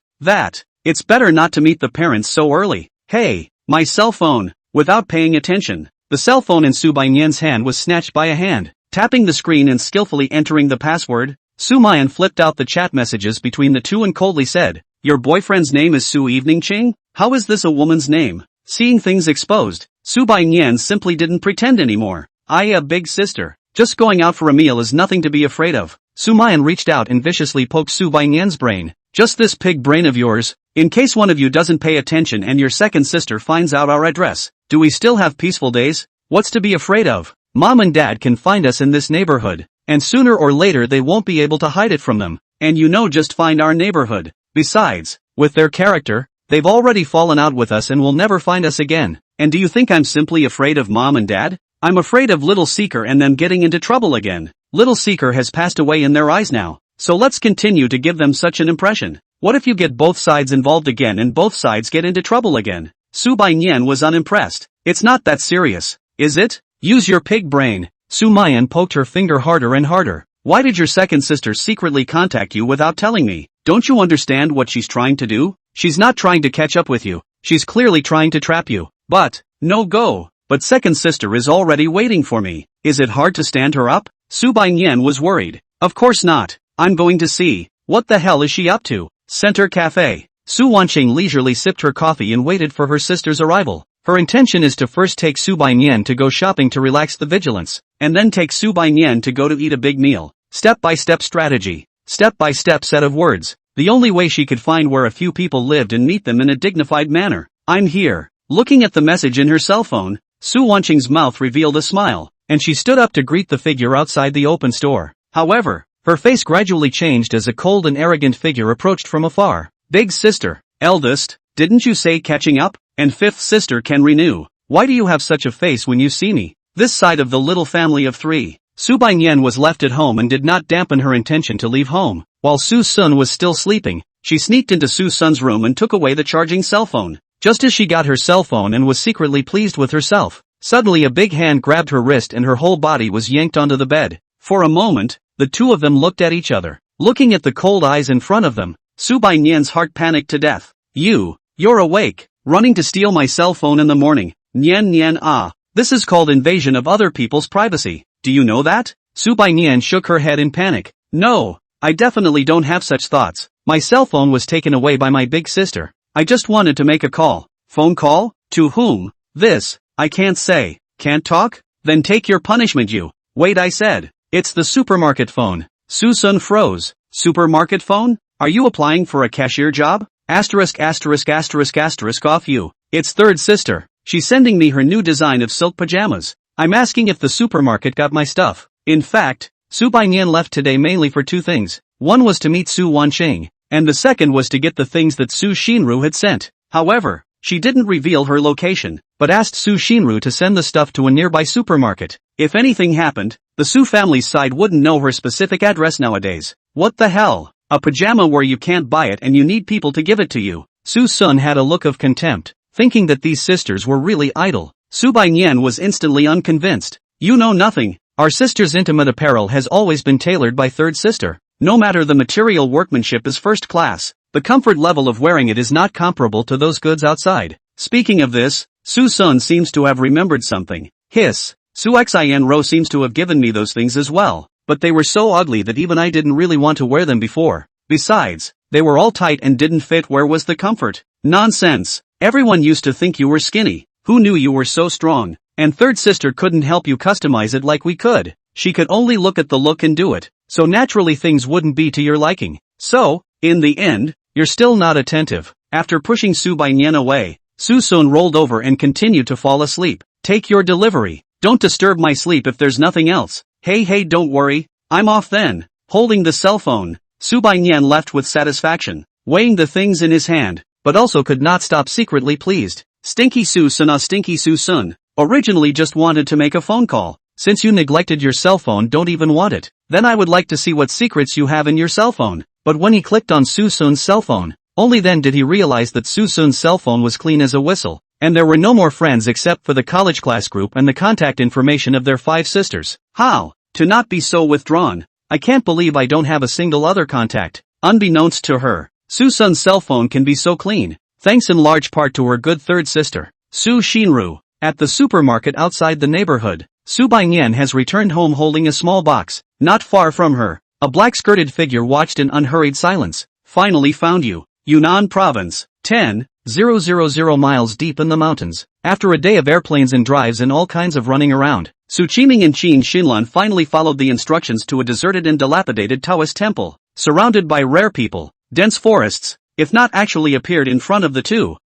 It's better not to meet the parents so early. Hey, my cell phone. Without paying attention, the cell phone in Su Baiyan's hand was snatched by a hand. Tapping the screen and skillfully entering the password, Sumayan flipped out the chat messages between the two and coldly said, your boyfriend's name is Su Evening Ching? How is this a woman's name? Seeing things exposed, Su Baiyan simply didn't pretend anymore. A big sister. Just going out for a meal is nothing to be afraid of. Sumayan reached out and viciously poked Su Baiyan's brain. Just this pig brain of yours. In case one of you doesn't pay attention and your second sister finds out our address, do we still have peaceful days? What's to be afraid of? Mom and Dad can find us in this neighborhood, and sooner or later they won't be able to hide it from them, and just find our neighborhood. Besides, with their character, they've already fallen out with us and will never find us again. And do you think I'm simply afraid of Mom and Dad? I'm afraid of Little Seeker and them getting into trouble again. Little Seeker has passed away in their eyes now, so let's continue to give them such an impression. What if you get both sides involved again and both sides get into trouble again? Su Baiyan was unimpressed. It's not that serious, is it? Use your pig brain. Sumayan poked her finger harder and harder. Why did your second sister secretly contact you without telling me? Don't you understand what she's trying to do? She's not trying to catch up with you. She's clearly trying to trap you. But second sister is already waiting for me. Is it hard to stand her up? Su Baiyan was worried. Of course not. I'm going to see. What the hell is she up to? Center Cafe. Su Wanqing leisurely sipped her coffee and waited for her sister's arrival. Her intention is to first take Su Baiyan to go shopping to relax the vigilance, and then take Su Baiyan to go to eat a big meal. Step-by-step strategy. Step-by-step set of words. The only way she could find where a few people lived and meet them in a dignified manner. I'm here. Looking at the message in her cell phone, Su Wanqing's mouth revealed a smile, and she stood up to greet the figure outside the open store. However, her face gradually changed as a cold and arrogant figure approached from afar. Big sister. Eldest, didn't you say catching up? And fifth sister can renew. Why do you have such a face when you see me? This side of the little family of three. Su Baiyan was left at home and did not dampen her intention to leave home. While Suson was still sleeping, she sneaked into Suson's room and took away the charging cell phone. Just as she got her cell phone and was secretly pleased with herself, suddenly a big hand grabbed her wrist and her whole body was yanked onto the bed. For a moment, the two of them looked at each other. Looking at the cold eyes in front of them, Su Baiyan's heart panicked to death. You're awake. Running to steal my cell phone in the morning. This is called invasion of other people's privacy. Do you know that? Su Baiyan shook her head in panic. No, I definitely don't have such thoughts. My cell phone was taken away by my big sister. I just wanted to make a call. Phone call? To whom? This, I can't say. Can't talk? Then take your punishment Wait, I said. It's the supermarket phone. Suson froze. Supermarket phone? Are you applying for a cashier job? Asterisk asterisk asterisk asterisk off you. It's third sister. She's sending me her new design of silk pajamas. I'm asking if the supermarket got my stuff. In fact, Sumayan left today mainly for two things. One was to meet Su Wanqing, and the second was to get the things that Su Xinru had sent. However, she didn't reveal her location, but asked Su Xinru to send the stuff to a nearby supermarket. If anything happened, the Su family's side wouldn't know her specific address nowadays. What the hell? A pajama where you can't buy it and you need people to give it to you. Suson had a look of contempt, thinking that these sisters were really idle. Sumayan was instantly unconvinced. You know nothing. Our sister's intimate apparel has always been tailored by third sister. No matter the material workmanship is first class, the comfort level of wearing it is not comparable to those goods outside. Speaking of this, Suson seems to have remembered something. Hiss. Suxian Ro seems to have given me those things as well, but they were so ugly that even I didn't really want to wear them before. Besides, they were all tight and didn't fit. Where was the comfort? Nonsense. Everyone used to think you were skinny. Who knew you were so strong? And third sister couldn't help you customize it like we could. She could only look at the look and do it, so naturally things wouldn't be to your liking. So, in the end, you're still not attentive. After pushing Sumayan away, Suson rolled over and continued to fall asleep. Take your delivery. Don't disturb my sleep if there's nothing else. Hey don't worry, I'm off then. Holding the cell phone, Sumayan left with satisfaction, weighing the things in his hand, but also could not stop secretly pleased. Stinky Susun. Originally just wanted to make a phone call. Since you neglected your cell phone, don't even want it. Then I would like to see what secrets you have in your cell phone. But when he clicked on Susun's cell phone, only then did he realize that Susun's cell phone was clean as a whistle, and there were no more friends except for the college class group and the contact information of their 5 sisters. How? To not be so withdrawn. I can't believe I don't have a single other contact. Unbeknownst to her, Susun's cell phone can be so clean, thanks in large part to her good third sister, Su Xinru. At the supermarket outside the neighborhood, Sumayan has returned home holding a small box. Not far from her, a black-skirted figure watched in unhurried silence. Finally found you. Yunnan Province. 10,000 miles deep in the mountains. After a day of airplanes and drives and all kinds of running around, Qiming and Qin Xinlan finally followed the instructions to a deserted and dilapidated Taoist temple. Surrounded by rare people, dense forests, if not actually appeared in front of the two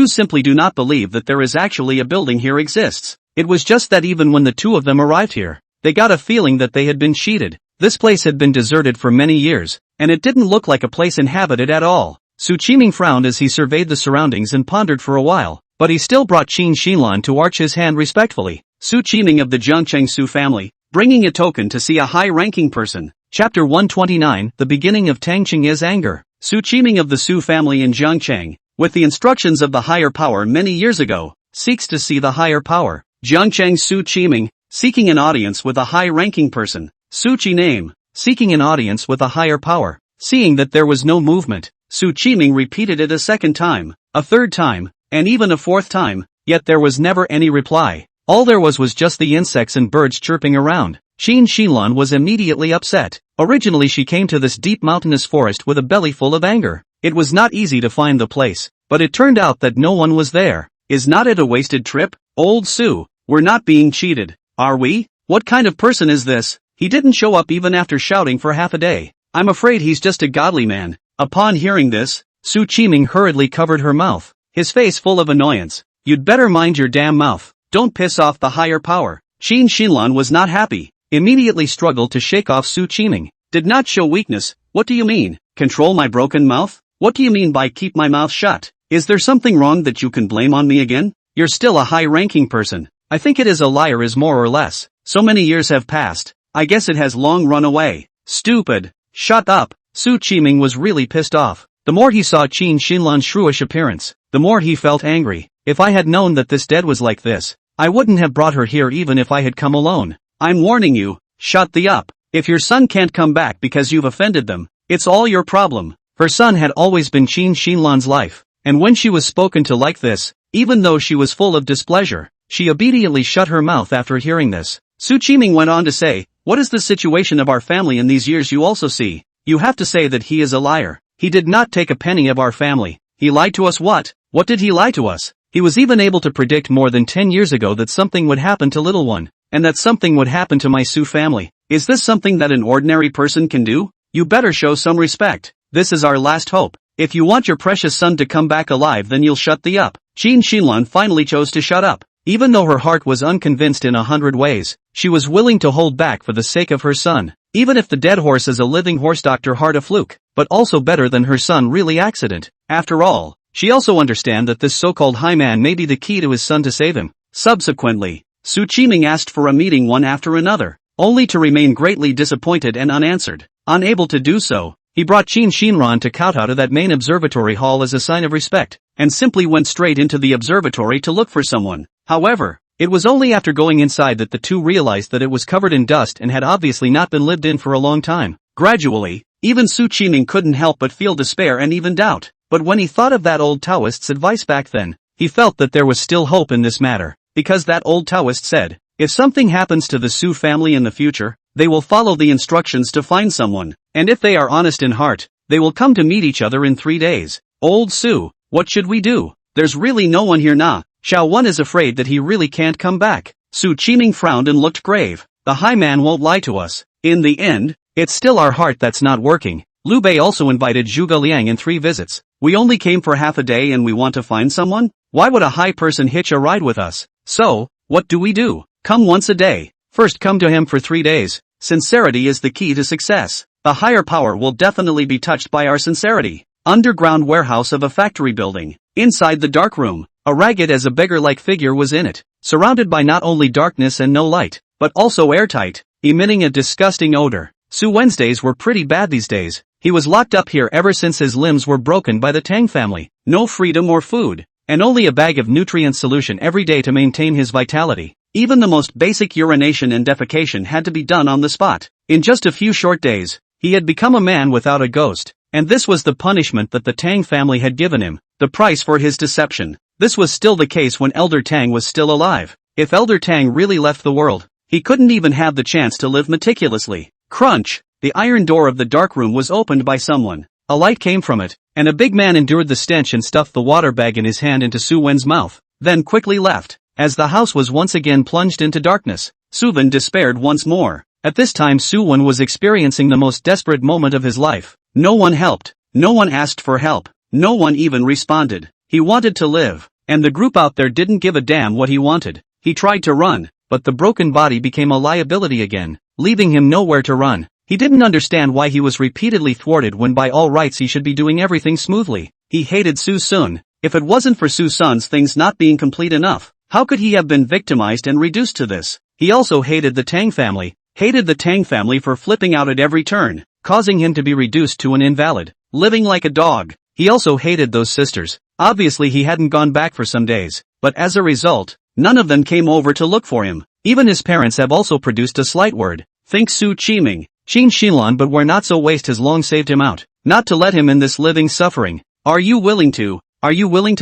simply do not believe that there is actually a building here exists. It was just that even when the two of them arrived here, they got a feeling that they had been cheated. This place had been deserted for many years, and it didn't look like a place inhabited at all. Qiming frowned as he surveyed the surroundings and pondered for a while, but he still brought Qin Xinlan to arch his hand respectfully. Qiming of the Zhangcheng Su family, bringing a token to see a high-ranking person. Chapter 129, The Beginning of Tang Cheng's Anger. Qiming of the Su family in Zhangcheng, with the instructions of the higher power many years ago, seeks to see the higher power. Zhangcheng Su Qiming, seeking an audience with a high-ranking person. Su Qiname, seeking an audience with a higher power. Seeing that there was no movement, Su Qiming repeated it a second time, a third time, and even a fourth time, yet there was never any reply. All there was just the insects and birds chirping around. Qin Xinlan was immediately upset. Originally she came to this deep mountainous forest with a belly full of anger. It was not easy to find the place, but it turned out that no one was there. Is not it a wasted trip? Old Su, we're not being cheated, are we? What kind of person is this? He didn't show up even after shouting for half a day. I'm afraid he's just a godly man. Upon hearing this, Su Qiming hurriedly covered her mouth, his face full of annoyance. You'd better mind your damn mouth. Don't piss off the higher power. Qin Xinlan was not happy, immediately struggled to shake off Su Qiming. Did not show weakness. What do you mean? Control my broken mouth? What do you mean by keep my mouth shut? Is there something wrong that you can blame on me again? You're still a high-ranking person. I think it is a liar is more or less. So many years have passed. I guess it has long run away. Stupid. Shut up. Su Qiming was really pissed off. The more he saw Qin Xinlan's shrewish appearance, the more he felt angry. If I had known that this dead was like this, I wouldn't have brought her here even if I had come alone. I'm warning you, shut the up. If your son can't come back because you've offended them, it's all your problem. Her son had always been Qin Xinlan's life, and when she was spoken to like this, even though she was full of displeasure, she obediently shut her mouth after hearing this. Su Qiming went on to say, what is the situation of our family in these years you also see? You have to say that he is a liar. He did not take a penny of our family. He lied to us what? What did he lie to us? He was even able to predict more than 10 years ago that something would happen to little one, and that something would happen to my Su family. Is this something that an ordinary person can do? You better show some respect. This is our last hope. If you want your precious son to come back alive, then you'll shut the up. Qin Xinlan finally chose to shut up. Even though her heart was unconvinced in 100 ways, she was willing to hold back for the sake of her son. Even if the dead horse is a living horse, Dr. Heart a fluke, but also better than her son really accident. After all, she also understand that this so-called high man may be the key to his son to save him. Subsequently, Su Qiming asked for a meeting one after another, only to remain greatly disappointed and unanswered. Unable to do so, he brought Qin Xinran to kowtow to that main observatory hall as a sign of respect, and simply went straight into the observatory to look for someone. However, it was only after going inside that the two realized that it was covered in dust and had obviously not been lived in for a long time. Gradually, even Su Qiming couldn't help but feel despair and even doubt. But when he thought of that old Taoist's advice back then, he felt that there was still hope in this matter, because that old Taoist said, if something happens to the Su family in the future, they will follow the instructions to find someone, and if they are honest in heart, they will come to meet each other in 3 days. Old Su, what should we do? There's really no one here now. Xiao Wen is afraid that he really can't come back. Su Qiming frowned and looked grave. The high man won't lie to us. In the end, it's still our heart that's not working. Liu Bei also invited Zhuge Liang in 3 visits. We only came for half a day and we want to find someone? Why would a high person hitch a ride with us? So, what do we do? Come once a day. First come to him for 3 days. Sincerity is the key to success. The higher power will definitely be touched by our sincerity. Underground warehouse of a factory building. Inside the dark room, a ragged as a beggar-like figure was in it, surrounded by not only darkness and no light, but also airtight, emitting a disgusting odor. Su Wednesdays were pretty bad these days. He was locked up here ever since his limbs were broken by the Tang family. No freedom or food, and only a bag of nutrient solution every day to maintain his vitality. Even the most basic urination and defecation had to be done on the spot. In just a few short days, he had become a man without a ghost, and this was the punishment that the Tang family had given him, the price for his deception. This was still the case when Elder Tang was still alive. If Elder Tang really left the world, he couldn't even have the chance to live meticulously. Crunch! The iron door of the dark room was opened by someone. A light came from it, and a big man endured the stench and stuffed the water bag in his hand into Su Wen's mouth, then quickly left. As the house was once again plunged into darkness, Suven despaired once more. At this time Suwen was experiencing the most desperate moment of his life. No one helped. No one asked for help. No one even responded. He wanted to live, and the group out there didn't give a damn what he wanted. He tried to run, but the broken body became a liability again, leaving him nowhere to run. He didn't understand why he was repeatedly thwarted when by all rights he should be doing everything smoothly. He hated Suson. If it wasn't for Suson's things not being complete enough, how could he have been victimized and reduced to this? He also hated the Tang family for flipping out at every turn, causing him to be reduced to an invalid, living like a dog. He also hated those sisters. Obviously he hadn't gone back for some days, but as a result, none of them came over to look for him. Even his parents have also produced a slight word. Think Su Qiming, Qin Xinlan, but where not so waste has long saved him out, not to let him in this living suffering. Are you willing to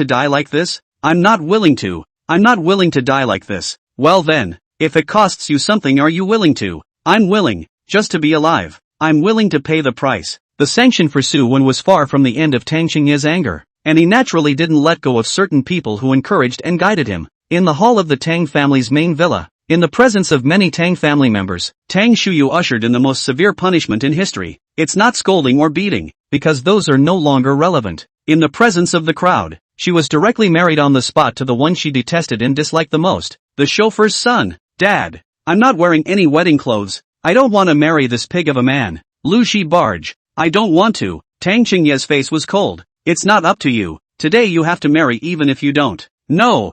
die like this? I'm not willing to die like this. Well then, if it costs you something, are you willing to? I'm willing, just to be alive. I'm willing to pay the price. The sanction for Su Wen was far from the end of Tang Xingye's anger, and he naturally didn't let go of certain people who encouraged and guided him. In the hall of the Tang family's main villa, in the presence of many Tang family members, Tang Shuyu ushered in the most severe punishment in history. It's not scolding or beating, because those are no longer relevant. In the presence of the crowd, she was directly married on the spot to the one she detested and disliked the most, the chauffeur's son. Dad, I'm not wearing any wedding clothes. I don't want to marry this pig of a man. Lu Shi barge. I don't want to. Tang Xingye's face was cold. It's not up to you. Today you have to marry even if you don't. No,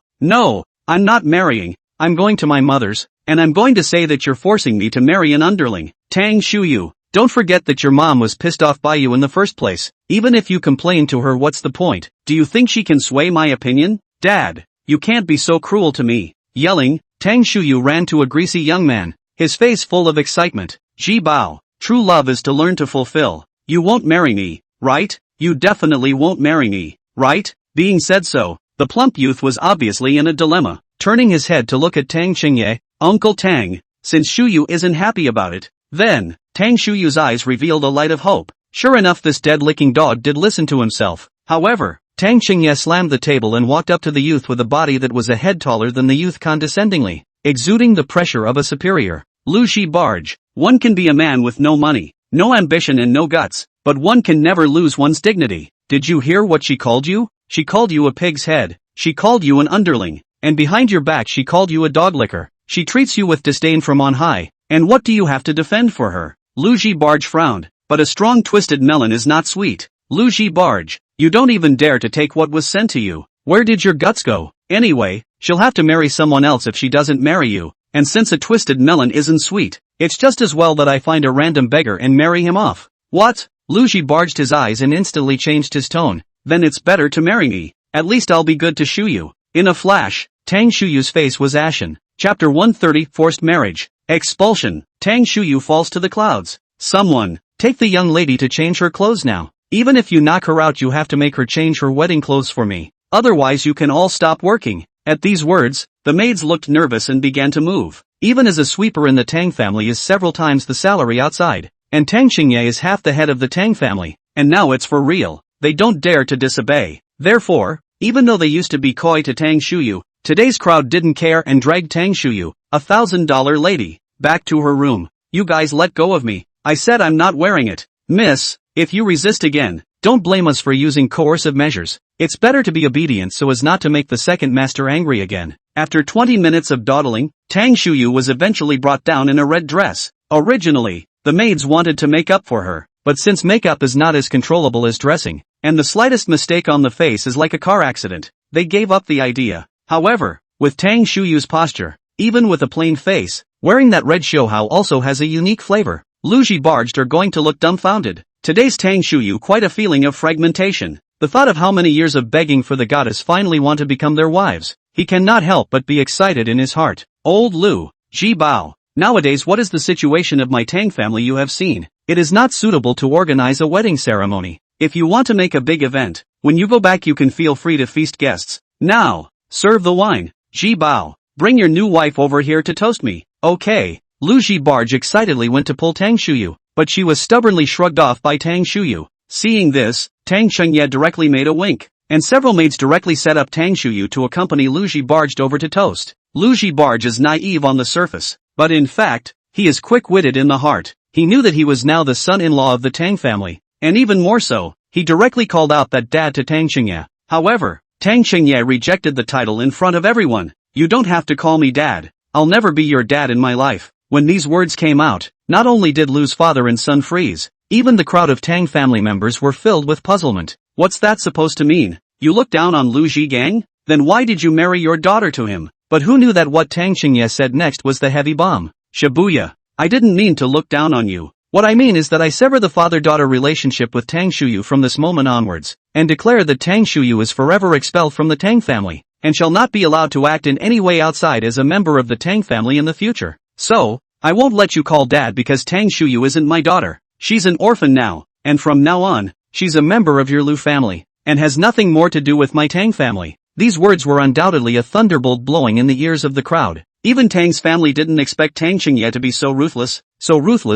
I'm not marrying. I'm going to my mother's, and I'm going to say that you're forcing me to marry an underling. Tang Shuyu, don't forget that your mom was pissed off by you in the first place. Even if you complain to her, what's the point? Do you think she can sway my opinion? Dad, you can't be so cruel to me. Yelling, Tang Shuyu ran to a greasy young man, his face full of excitement. Ji Bao, true love is to learn to fulfill. You won't marry me, right? You definitely won't marry me, right? Being said so, the plump youth was obviously in a dilemma, turning his head to look at Tang Xingye. Uncle Tang, since Shuyu isn't happy about it, then, Tang Shuyu's eyes revealed a light of hope. Sure enough, this dead-licking dog did listen to himself. However, Tang Xingye slammed the table and walked up to the youth with a body that was a head taller than the youth, condescendingly, exuding the pressure of a superior. Lu Shi barge, one can be a man with no money, no ambition and no guts, but one can never lose one's dignity. Did you hear what she called you? She called you a pig's head. She called you an underling. And behind your back she called you a dog licker. She treats you with disdain from on high. And what do you have to defend for her? Lu Barge frowned. But a strong twisted melon is not sweet. Lu Barge, you don't even dare to take what was sent to you. Where did your guts go? Anyway, she'll have to marry someone else if she doesn't marry you. And since a twisted melon isn't sweet, it's just as well that I find a random beggar and marry him off. What? Lu barged his eyes and instantly changed his tone. Then it's better to marry me. At least I'll be good to Shuyu. In a flash, Tang Shuyu's face was ashen. Chapter 130, Forced Marriage. Expulsion. Tang Shuyu falls to the clouds. Someone, take the young lady to change her clothes now. Even if you knock her out you have to make her change her wedding clothes for me. Otherwise you can all stop working. At these words, the maids looked nervous and began to move. Even as a sweeper in the Tang family is several times the salary outside. And Tang Xingye is half the head of the Tang family. And now it's for real. They don't dare to disobey. Therefore, even though they used to be coy to Tang Shuyu, today's crowd didn't care and dragged Tang Shuyu, $1,000 lady, back to her room. You guys let go of me. I said I'm not wearing it. Miss, if you resist again, don't blame us for using coercive measures. It's better to be obedient so as not to make the second master angry again. After 20 minutes of dawdling, Tang Shuyu was eventually brought down in a red dress. Originally, the maids wanted to make up for her, but since makeup is not as controllable as dressing, and the slightest mistake on the face is like a car accident, they gave up the idea. However, with Tang Shuyu's posture, even with a plain face, wearing that red shohao also has a unique flavor. Lu barged are going to look dumbfounded. Today's Tang Shuyu quite a feeling of fragmentation. The thought of how many years of begging for the goddess finally want to become their wives. He cannot help but be excited in his heart. Old Lu, Ji Bao. Nowadays what is the situation of my Tang family you have seen? It is not suitable to organize a wedding ceremony. If you want to make a big event, when you go back you can feel free to feast guests. Now, serve the wine. Ji Bao, bring your new wife over here to toast me. Okay. Lu barge excitedly went to pull Tang Shuyu, but she was stubbornly shrugged off by Tang Shuyu. Seeing this, Tang Shengye directly made a wink, and several maids directly set up Tang Shuyu to accompany Lu barged over to toast. Lu barge is naive on the surface, but in fact, he is quick-witted in the heart. He knew that he was now the son-in-law of the Tang family, and even more so, he directly called out that dad to Tang Shengye. However, Tang Shengye rejected the title in front of everyone. You don't have to call me dad. I'll never be your dad in my life. When these words came out, not only did Lu's father and son freeze, even the crowd of Tang family members were filled with puzzlement. What's that supposed to mean? You look down on Lu gang? Then why did you marry your daughter to him? But who knew that what Tang Xingye said next was the heavy bomb? Shibuya, I didn't mean to look down on you. What I mean is that I sever the father-daughter relationship with Tang Shuyu from this moment onwards, and declare that Tang Shuyu is forever expelled from the Tang family, and shall not be allowed to act in any way outside as a member of the Tang family in the future. So, I won't let you call dad because Tang Shuyu isn't my daughter. She's an orphan now, and from now on, she's a member of your Lu family, and has nothing more to do with my Tang family. These words were undoubtedly a thunderbolt blowing in the ears of the crowd. Even Tang's family didn't expect Tang Xingye to be so ruthless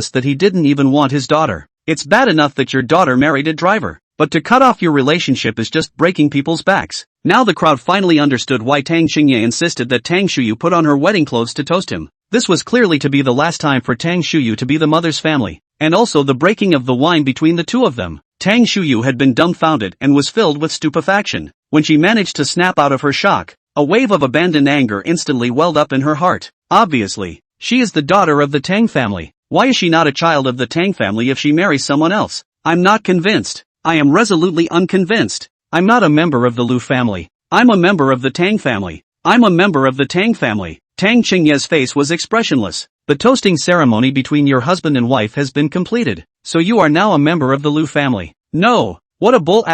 that he didn't even want his daughter. It's bad enough that your daughter married a driver, but to cut off your relationship is just breaking people's backs. Now the crowd finally understood why Tang Xingye insisted that Tang Shuyu put on her wedding clothes to toast him. This was clearly to be the last time for Tang Shuyu to be the mother's family, and also the breaking of the wine between the two of them. Tang Shuyu had been dumbfounded and was filled with stupefaction. When she managed to snap out of her shock, a wave of abandoned anger instantly welled up in her heart. Obviously, she is the daughter of the Tang family. Why is she not a child of the Tang family if she marries someone else? I'm not convinced. I am resolutely unconvinced. I'm not a member of the Lu family. I'm a member of the Tang family. I'm a member of the Tang family. Tang Xingye's face was expressionless. The toasting ceremony between your husband and wife has been completed, so you are now a member of the Lu family. No, what a bull ******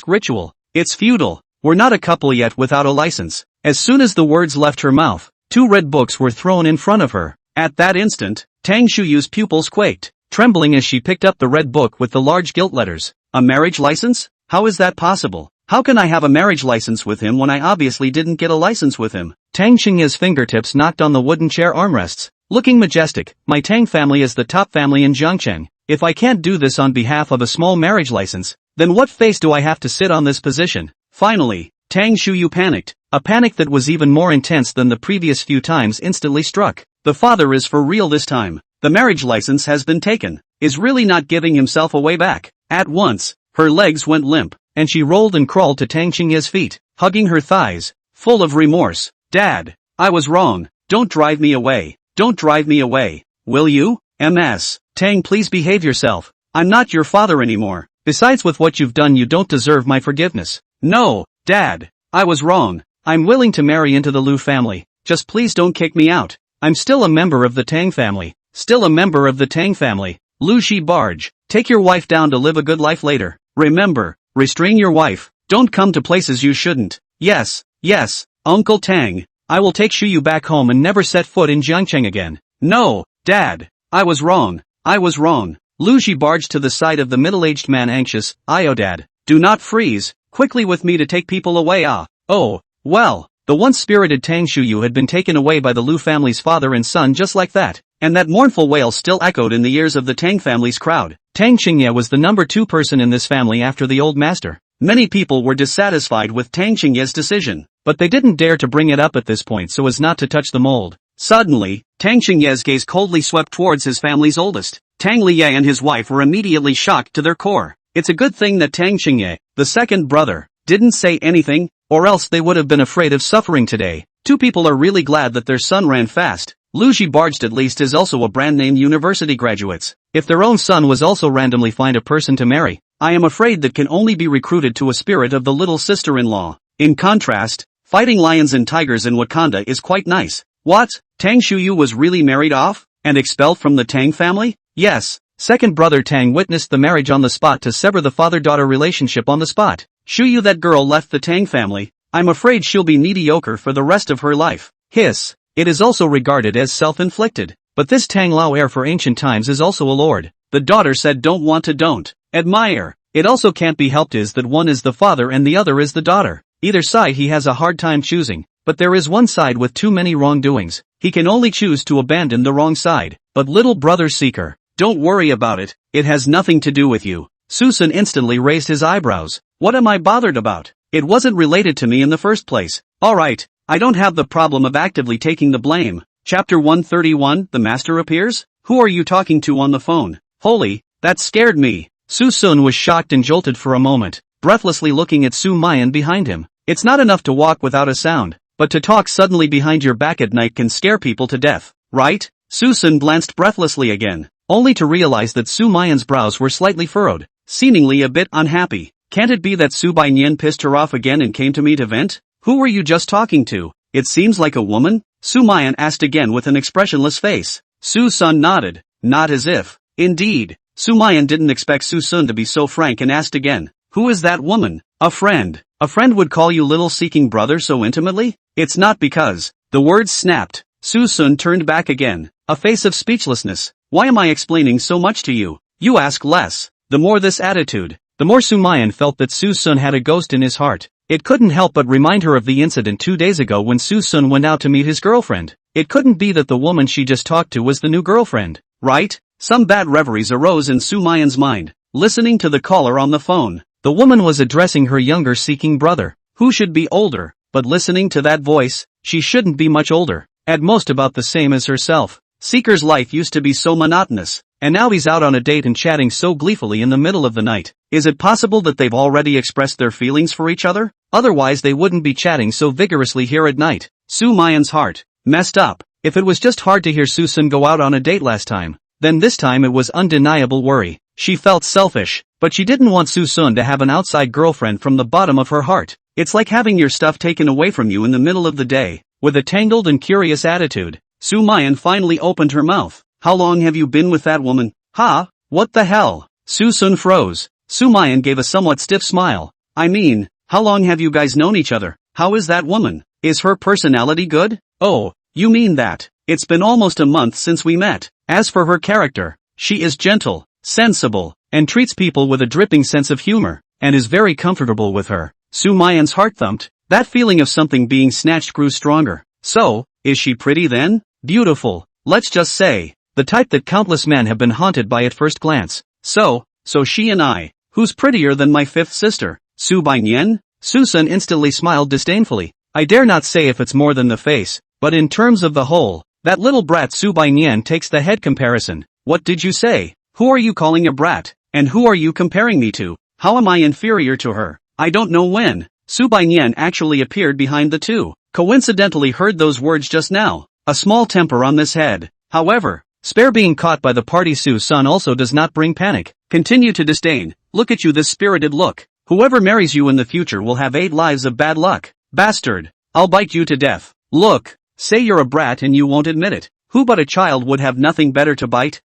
ritual. It's futile. We're not a couple yet without a license. As soon as the words left her mouth, 2 red books were thrown in front of her. At that instant, Tang Shuyu's pupils quaked, trembling as she picked up the red book with the large gilt letters. A marriage license? How is that possible? How can I have a marriage license with him when I obviously didn't get a license with him? Tang Xingye's fingertips knocked on the wooden chair armrests. Looking majestic, my Tang family is the top family in Jiangcheng. If I can't do this on behalf of a small marriage license, then what face do I have to sit on this position? Finally, Tang Shuyu panicked. A panic that was even more intense than the previous few times instantly struck. The father is for real this time. The marriage license has been taken. is really not giving himself away back. At once, her legs went limp, and she rolled and crawled to Tang Shuyu's feet, hugging her thighs, full of remorse. Dad, I was wrong. Don't drive me away. Don't drive me away. Will you? Ms. Tang, please behave yourself. I'm not your father anymore. Besides, with what you've done, you don't deserve my forgiveness. No, Dad. I was wrong. I'm willing to marry into the Lu family. Just please don't kick me out. I'm still a member of the Tang family. Still a member of the Tang family. Lu Shi Barge, take your wife down to live a good life later. Remember, restrain your wife. Don't come to places you shouldn't. Yes, yes, Uncle Tang. I will take Shuyu back home and never set foot in Jiangcheng again. No, Dad. I was wrong. I was wrong. Lu Shi barged to the side of the middle-aged man, anxious. Io, Dad. Do not freeze. Quickly with me to take people away. Oh, well. The once-spirited Tang Shuyu had been taken away by the Lu family's father and son just like that, and that mournful wail still echoed in the ears of the Tang family's crowd. Tang Xingye was the number 2 person in this family after the old master. Many people were dissatisfied with Tang Xingye's decision, but they didn't dare to bring it up at this point so as not to touch the mold. Suddenly, Tang Xingye's gaze coldly swept towards his family's oldest. Tang Liye and his wife were immediately shocked to their core. It's a good thing that Tang Xingye, the second brother, didn't say anything, or else they would have been afraid of suffering today. 2 people are really glad that their son ran fast. Lu Shi barged at least is also a brand name university graduates. If their own son was also randomly find a person to marry, I am afraid that can only be recruited to a spirit of the little sister-in-law. In contrast, fighting lions and tigers in Wakanda is quite nice. What? Tang Shuyu was really married off? And expelled from the Tang family? Yes. Second brother Tang witnessed the marriage on the spot to sever the father-daughter relationship on the spot. Shuyu, that girl left the Tang family. I'm afraid she'll be mediocre for the rest of her life. Hiss. It is also regarded as self-inflicted. But this Tang Lao heir for ancient times is also a lord. The daughter said don't admire. It also can't be helped is that one is the father and the other is the daughter. Either side he has a hard time choosing. But there is one side with too many wrongdoings. He can only choose to abandon the wrong side. But little brother seeker, don't worry about it. It has nothing to do with you. Suson instantly raised his eyebrows. What am I bothered about? It wasn't related to me in the first place. Alright, I don't have the problem of actively taking the blame. Chapter 131, the master appears? Who are you talking to on the phone? Holy, that scared me. Suson was shocked and jolted for a moment, breathlessly looking at Sumayan behind him. It's not enough to walk without a sound, but to talk suddenly behind your back at night can scare people to death, right? Suson glanced breathlessly again, only to realize that Sumayan's brows were slightly furrowed, seemingly a bit unhappy. Can't it be that Su Baiyan pissed her off again and came to me to vent? Who were you just talking to? It seems like a woman? Sumayan asked again with an expressionless face. Suson nodded, not as if. Indeed. Sumayan didn't expect Suson to be so frank and asked again. Who is that woman? A friend. A friend would call you little seeking brother so intimately? It's not because. The words snapped. Suson turned back again, a face of speechlessness. Why am I explaining so much to you? You ask less. The more this attitude, the more Sumayan felt that Suson had a ghost in his heart. It couldn't help but remind her of the incident 2 days ago when Suson went out to meet his girlfriend. It couldn't be that the woman she just talked to was the new girlfriend, right? Some bad reveries arose in Sumayan's mind, listening to the caller on the phone. The woman was addressing her younger seeking brother, who should be older, but listening to that voice, she shouldn't be much older, at most about the same as herself. Seeker's life used to be so monotonous, and now he's out on a date and chatting so gleefully in the middle of the night. Is it possible that they've already expressed their feelings for each other? Otherwise they wouldn't be chatting so vigorously here at night. Sumayan's heart messed up. If it was just hard to hear Suson go out on a date last time, then this time it was undeniable worry. She felt selfish, but she didn't want Suson to have an outside girlfriend from the bottom of her heart. It's like having your stuff taken away from you in the middle of the day. With a tangled and curious attitude, Sumayan finally opened her mouth. How long have you been with that woman? Ha? What the hell? Suson froze. Sumayan gave a somewhat stiff smile. I mean, how long have you guys known each other? How is that woman? Is her personality good? Oh, you mean that. It's been almost a month since we met. As for her character, she is gentle, sensible, and treats people with a dripping sense of humor, and is very comfortable with her. Sumayan's heart thumped. That feeling of something being snatched grew stronger. So, is she pretty then? Beautiful. Let's just say, the type that countless men have been haunted by at first glance. So she and I. Who's prettier than my fifth sister? Su Baiyan? Suson instantly smiled disdainfully. I dare not say if it's more than the face, but in terms of the whole, that little brat Su Baiyan takes the head comparison. What did you say? Who are you calling a brat? And who are you comparing me to? How am I inferior to her? I don't know when. Sumayan actually appeared behind the two. Coincidentally heard those words just now. A small temper on this head. However, spare being caught by the party. Suson also does not bring panic. Continue to disdain. Look at you, this spirited look. Whoever marries you in the future will have 8 lives of bad luck. Bastard. I'll bite you to death. Look. Say you're a brat and you won't admit it. Who but a child would have nothing better to bite?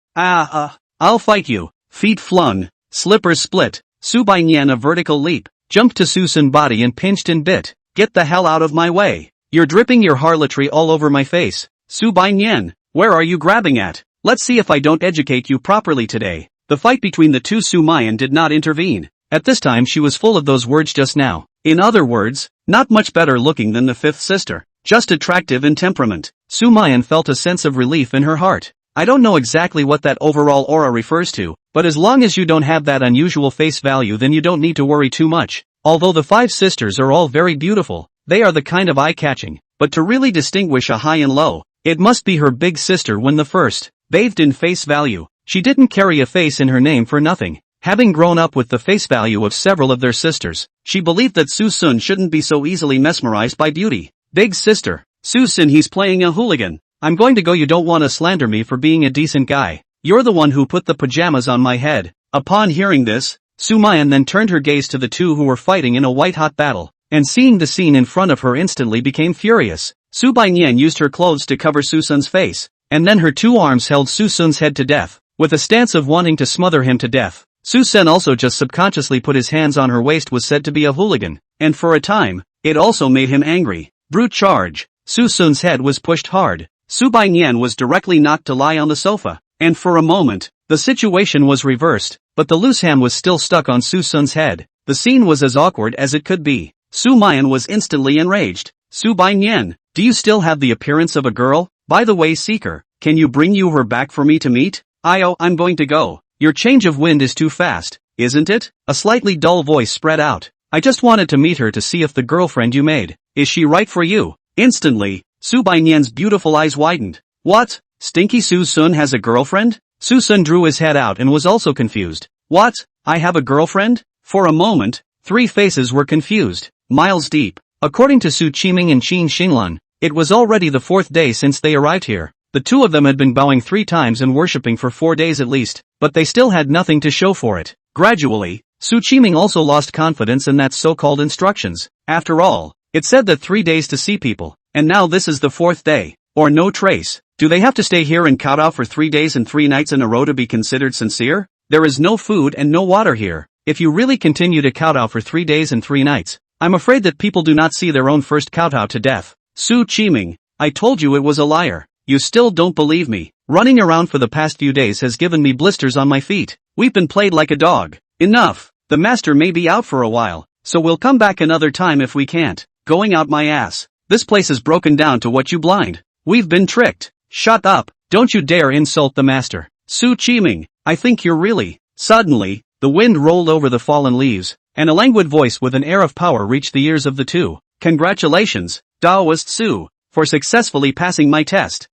I'll fight you. Feet flung. Slippers split. Sumayan a vertical leap. Jumped to Suson's body and pinched and bit. Get the hell out of my way. You're dripping your harlotry all over my face. Sumayan, where are you grabbing at? Let's see if I don't educate you properly today. The fight between the two. Sumayan did not intervene. At this time she was full of those words just now. In other words, not much better looking than the 5th sister. Just attractive in temperament. Sumayan felt a sense of relief in her heart. I don't know exactly what that overall aura refers to, but as long as you don't have that unusual face value then you don't need to worry too much. Although the 5 sisters are all very beautiful, they are the kind of eye-catching, but to really distinguish a high and low, it must be her big sister when the first, bathed in face value. She didn't carry a face in her name for nothing. Having grown up with the face value of several of their sisters, she believed that Suson shouldn't be so easily mesmerized by beauty. Big sister. Suson, he's playing a hooligan. I'm going to go. You don't want to slander me for being a decent guy. You're the one who put the pajamas on my head. Upon hearing this, Sumayan then turned her gaze to the two who were fighting in a white-hot battle, and seeing the scene in front of her instantly became furious. Sumayan used her clothes to cover Suson's face, and then her 2 arms held Suson's head to death, with a stance of wanting to smother him to death. Suson also just subconsciously put his hands on her waist. Was said to be a hooligan, and for a time, it also made him angry. Brute charge. Suson's head was pushed hard. Sumayan was directly knocked to lie on the sofa, and for a moment, the situation was reversed, but the loose hand was still stuck on Suson's head. The scene was as awkward as it could be. Sumayan was instantly enraged. Sumayan, do you still have the appearance of a girl? By the way, Seeker, can you bring her back for me to meet? I'm going to go. Your change of wind is too fast, isn't it? A slightly dull voice spread out. I just wanted to meet her to see if the girlfriend you made, is she right for you? Instantly, Sumayan's beautiful eyes widened. What? Stinky Suson has a girlfriend? Suson drew his head out and was also confused. What? I have a girlfriend? For a moment, 3 faces were confused, miles deep. According to Qiming and Qin Xinlan, it was already the 4th day since they arrived here. The 2 of them had been bowing 3 times and worshipping for 4 days at least, but they still had nothing to show for it. Gradually, Qiming also lost confidence in that so-called instructions. After all, it said that 3 days to see people, and now this is the 4th day, or no trace. Do they have to stay here and kowtow for 3 days and 3 nights in a row to be considered sincere? There is no food and no water here. If you really continue to kowtow for 3 days and 3 nights, I'm afraid that people do not see their own first kowtow to death. Qiming, I told you it was a liar. You still don't believe me. Running around for the past few days has given me blisters on my feet. We've been played like a dog. Enough. The master may be out for a while, so we'll come back another time if we can't. Going out my ass. This place is broken down to what you blind. We've been tricked. Shut up. Don't you dare insult the master. Qiming, I think you're really. Suddenly, the wind rolled over the fallen leaves, and a languid voice with an air of power reached the ears of the two. Congratulations, Daoist Su, for successfully passing my test.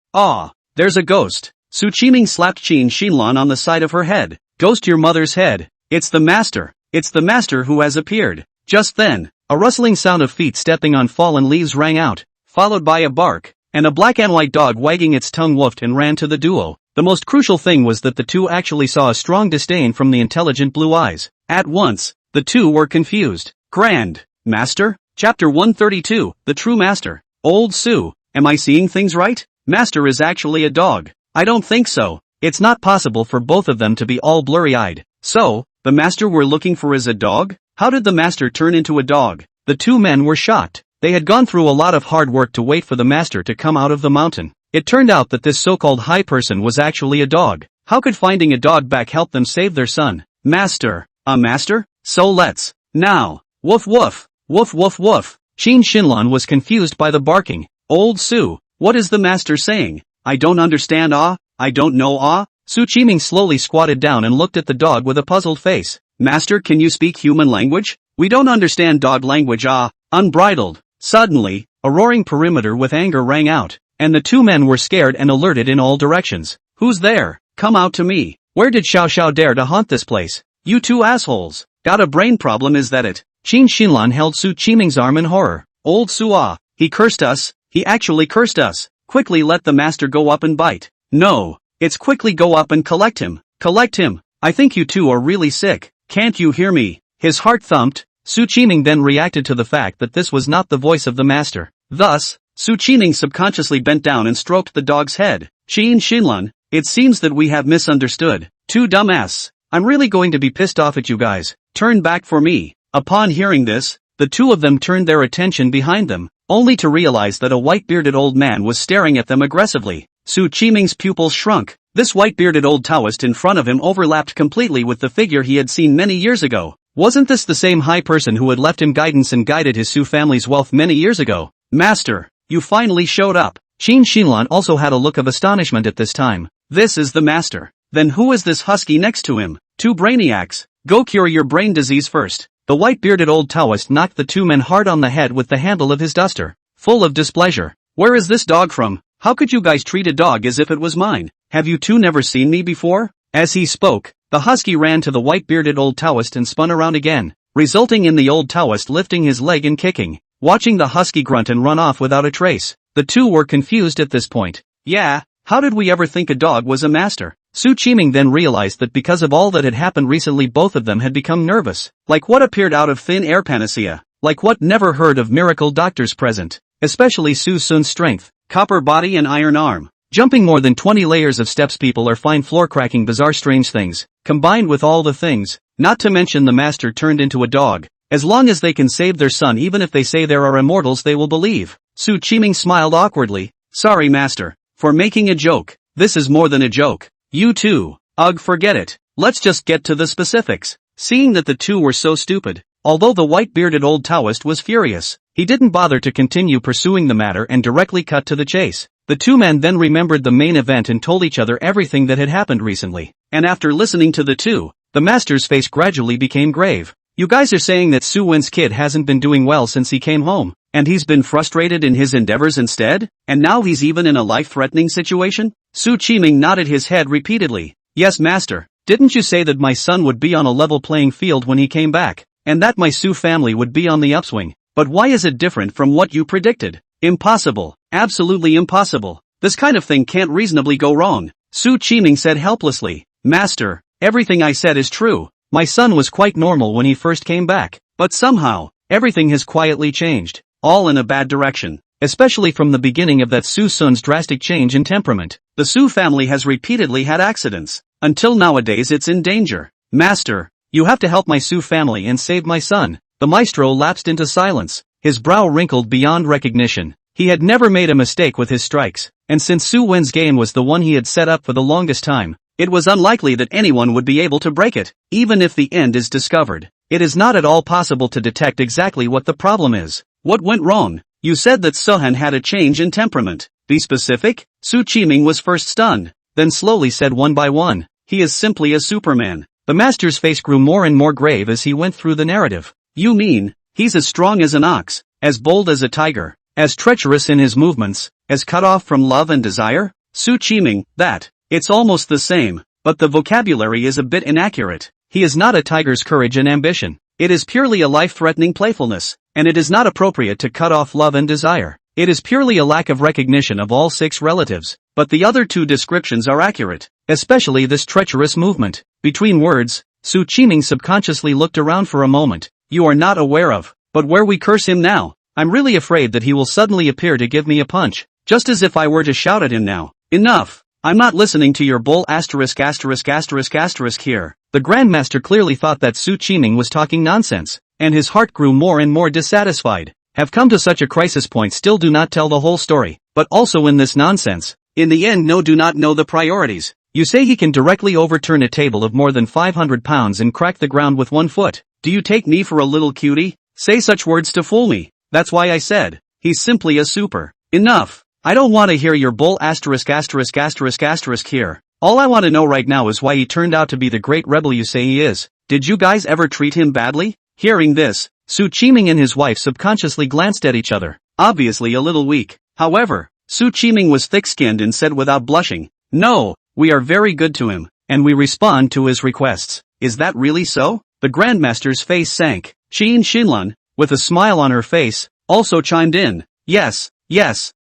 There's a ghost. Qiming slapped Qin Xinlan on the side of her head. Ghost your mother's head. It's the master. It's the master who has appeared. Just then, a rustling sound of feet stepping on fallen leaves rang out, followed by a bark, and a black and white dog wagging its tongue woofed and ran to the duo. The most crucial thing was that the two actually saw a strong disdain from the intelligent blue eyes. At once, the two were confused. Grand Master? Chapter 132, The True Master. Old Su, am I seeing things right? Master is actually a dog. I don't think so. It's not possible for both of them to be all blurry-eyed. So, the master we're looking for is a dog? How did the master turn into a dog? The 2 men were shocked. They had gone through a lot of hard work to wait for the master to come out of the mountain. It turned out that this so-called high person was actually a dog. How could finding a dog back help them save their son? Master. A master? So let's. Now. Woof woof. Woof woof woof. Qin Xinlan was confused by the barking. Old Su, what is the master saying? I don't understand. I don't know. Qiming slowly squatted down and looked at the dog with a puzzled face. Master, can you speak human language? We don't understand dog language. Unbridled. Suddenly, a roaring perimeter with anger rang out, and the 2 men were scared and alerted in all directions. Who's there? Come out to me. Where did Xiao Xiao dare to haunt this place? You two assholes. Got a brain problem, is that it? Qin Xinlan held Su Qiming's arm in horror. Old Sua, he cursed us. He actually cursed us. Quickly let the master go up and bite. No. It's quickly go up and collect him. Collect him. I think you two are really sick. Can't you hear me? His heart thumped. Su Qiming then reacted to the fact that this was not the voice of the master. Thus, Su Qiming subconsciously bent down and stroked the dog's head. Qin Xinlan, it seems that we have misunderstood. Two dumbass. I'm really going to be pissed off at you guys. Turn back for me. Upon hearing this, the two of them turned their attention behind them, only to realize that a white-bearded old man was staring at them aggressively. Su Qiming's pupils shrunk. This white-bearded old Taoist in front of him overlapped completely with the figure he had seen many years ago. Wasn't this the same high person who had left him guidance and guided his Su family's wealth many years ago? Master, you finally showed up. Qin Xinlan also had a look of astonishment at this time. This is the master. Then who is this husky next to him? Two brainiacs. Go cure your brain disease first. The white-bearded old Taoist knocked the two men hard on the head with the handle of his duster, full of displeasure. Where is this dog from? How could you guys treat a dog as if it was mine? Have you two never seen me before? As he spoke, the husky ran to the white-bearded old Taoist and spun around again, resulting in the old Taoist lifting his leg and kicking. Watching the husky grunt and run off without a trace, the two were confused at this point. Yeah, how did we ever think a dog was a master? Su Qiming then realized that because of all that had happened recently both of them had become nervous. Like what appeared out of thin air panacea. Like what never heard of miracle doctors present. Especially Suson's strength, copper body and iron arm. Jumping more than 20 layers of steps, people are fine floor cracking bizarre strange things. Combined with all the things, not to mention the master turned into a dog. As long as they can save their son, even if they say there are immortals, they will believe. Su Qiming smiled awkwardly. Sorry master, for making a joke. This is more than a joke. You two. Ugh, forget it. Let's just get to the specifics. Seeing that the two were so stupid, although the white-bearded old Taoist was furious, he didn't bother to continue pursuing the matter and directly cut to the chase. The two men then remembered the main event and told each other everything that had happened recently. And after listening to the two, the master's face gradually became grave. You guys are saying that Suen's kid hasn't been doing well since he came home, and he's been frustrated in his endeavors instead? And now he's even in a life-threatening situation? Su Qiming nodded his head repeatedly. Yes master, didn't you say that my son would be on a level playing field when he came back, and that my Su family would be on the upswing? But why is it different from what you predicted? Impossible. Absolutely impossible. This kind of thing can't reasonably go wrong. Su Qiming said helplessly. Master, everything I said is true. My son was quite normal when he first came back, but somehow, everything has quietly changed, all in a bad direction, especially from the beginning of that Suson's drastic change in temperament. The Su family has repeatedly had accidents. Until nowadays it's in danger. Master, you have to help my Su family and save my son. The maestro lapsed into silence, his brow wrinkled beyond recognition. He had never made a mistake with his strikes, and since Suen's game was the one he had set up for the longest time, it was unlikely that anyone would be able to break it, even if the end is discovered. It is not at all possible to detect exactly what the problem is. What went wrong? You said that Suhen had a change in temperament. Be specific? Su Qiming was first stunned, then slowly said one by one, he is simply a Superman. The master's face grew more and more grave as he went through the narrative. You mean, he's as strong as an ox, as bold as a tiger, as treacherous in his movements, as cut off from love and desire? Su Qiming, it's almost the same, but the vocabulary is a bit inaccurate. He is not a tiger's courage and ambition. It is purely a life-threatening playfulness, and it is not appropriate to cut off love and desire. It is purely a lack of recognition of all 6 relatives, but the other 2 descriptions are accurate, especially this treacherous movement. Between words, Su Qiming subconsciously looked around for a moment. You are not aware of, but where we curse him now? I'm really afraid that he will suddenly appear to give me a punch, just as if I were to shout at him now. Enough! I'm not listening to your bull ***** here. The Grandmaster clearly thought that Su Qiming was talking nonsense, and his heart grew more and more dissatisfied. Have come to such a crisis point, still do not tell the whole story, but also in this nonsense. In the end, do not know the priorities. You say he can directly overturn a table of more than 500 pounds and crack the ground with 1 foot. Do you take me for a little cutie? Say such words to fool me. That's why I said, he's simply a super. Enough. I don't want to hear your bull ***** here. All I want to know right now is why he turned out to be the great rebel you say he is. Did you guys ever treat him badly? Hearing this, Su Qiming and his wife subconsciously glanced at each other, obviously a little weak. However, Su Qiming was thick-skinned and said without blushing, no, we are very good to him, and we respond to his requests. Is that really so? The Grandmaster's face sank. Qin Xinlan, with a smile on her face, also chimed in. Yes,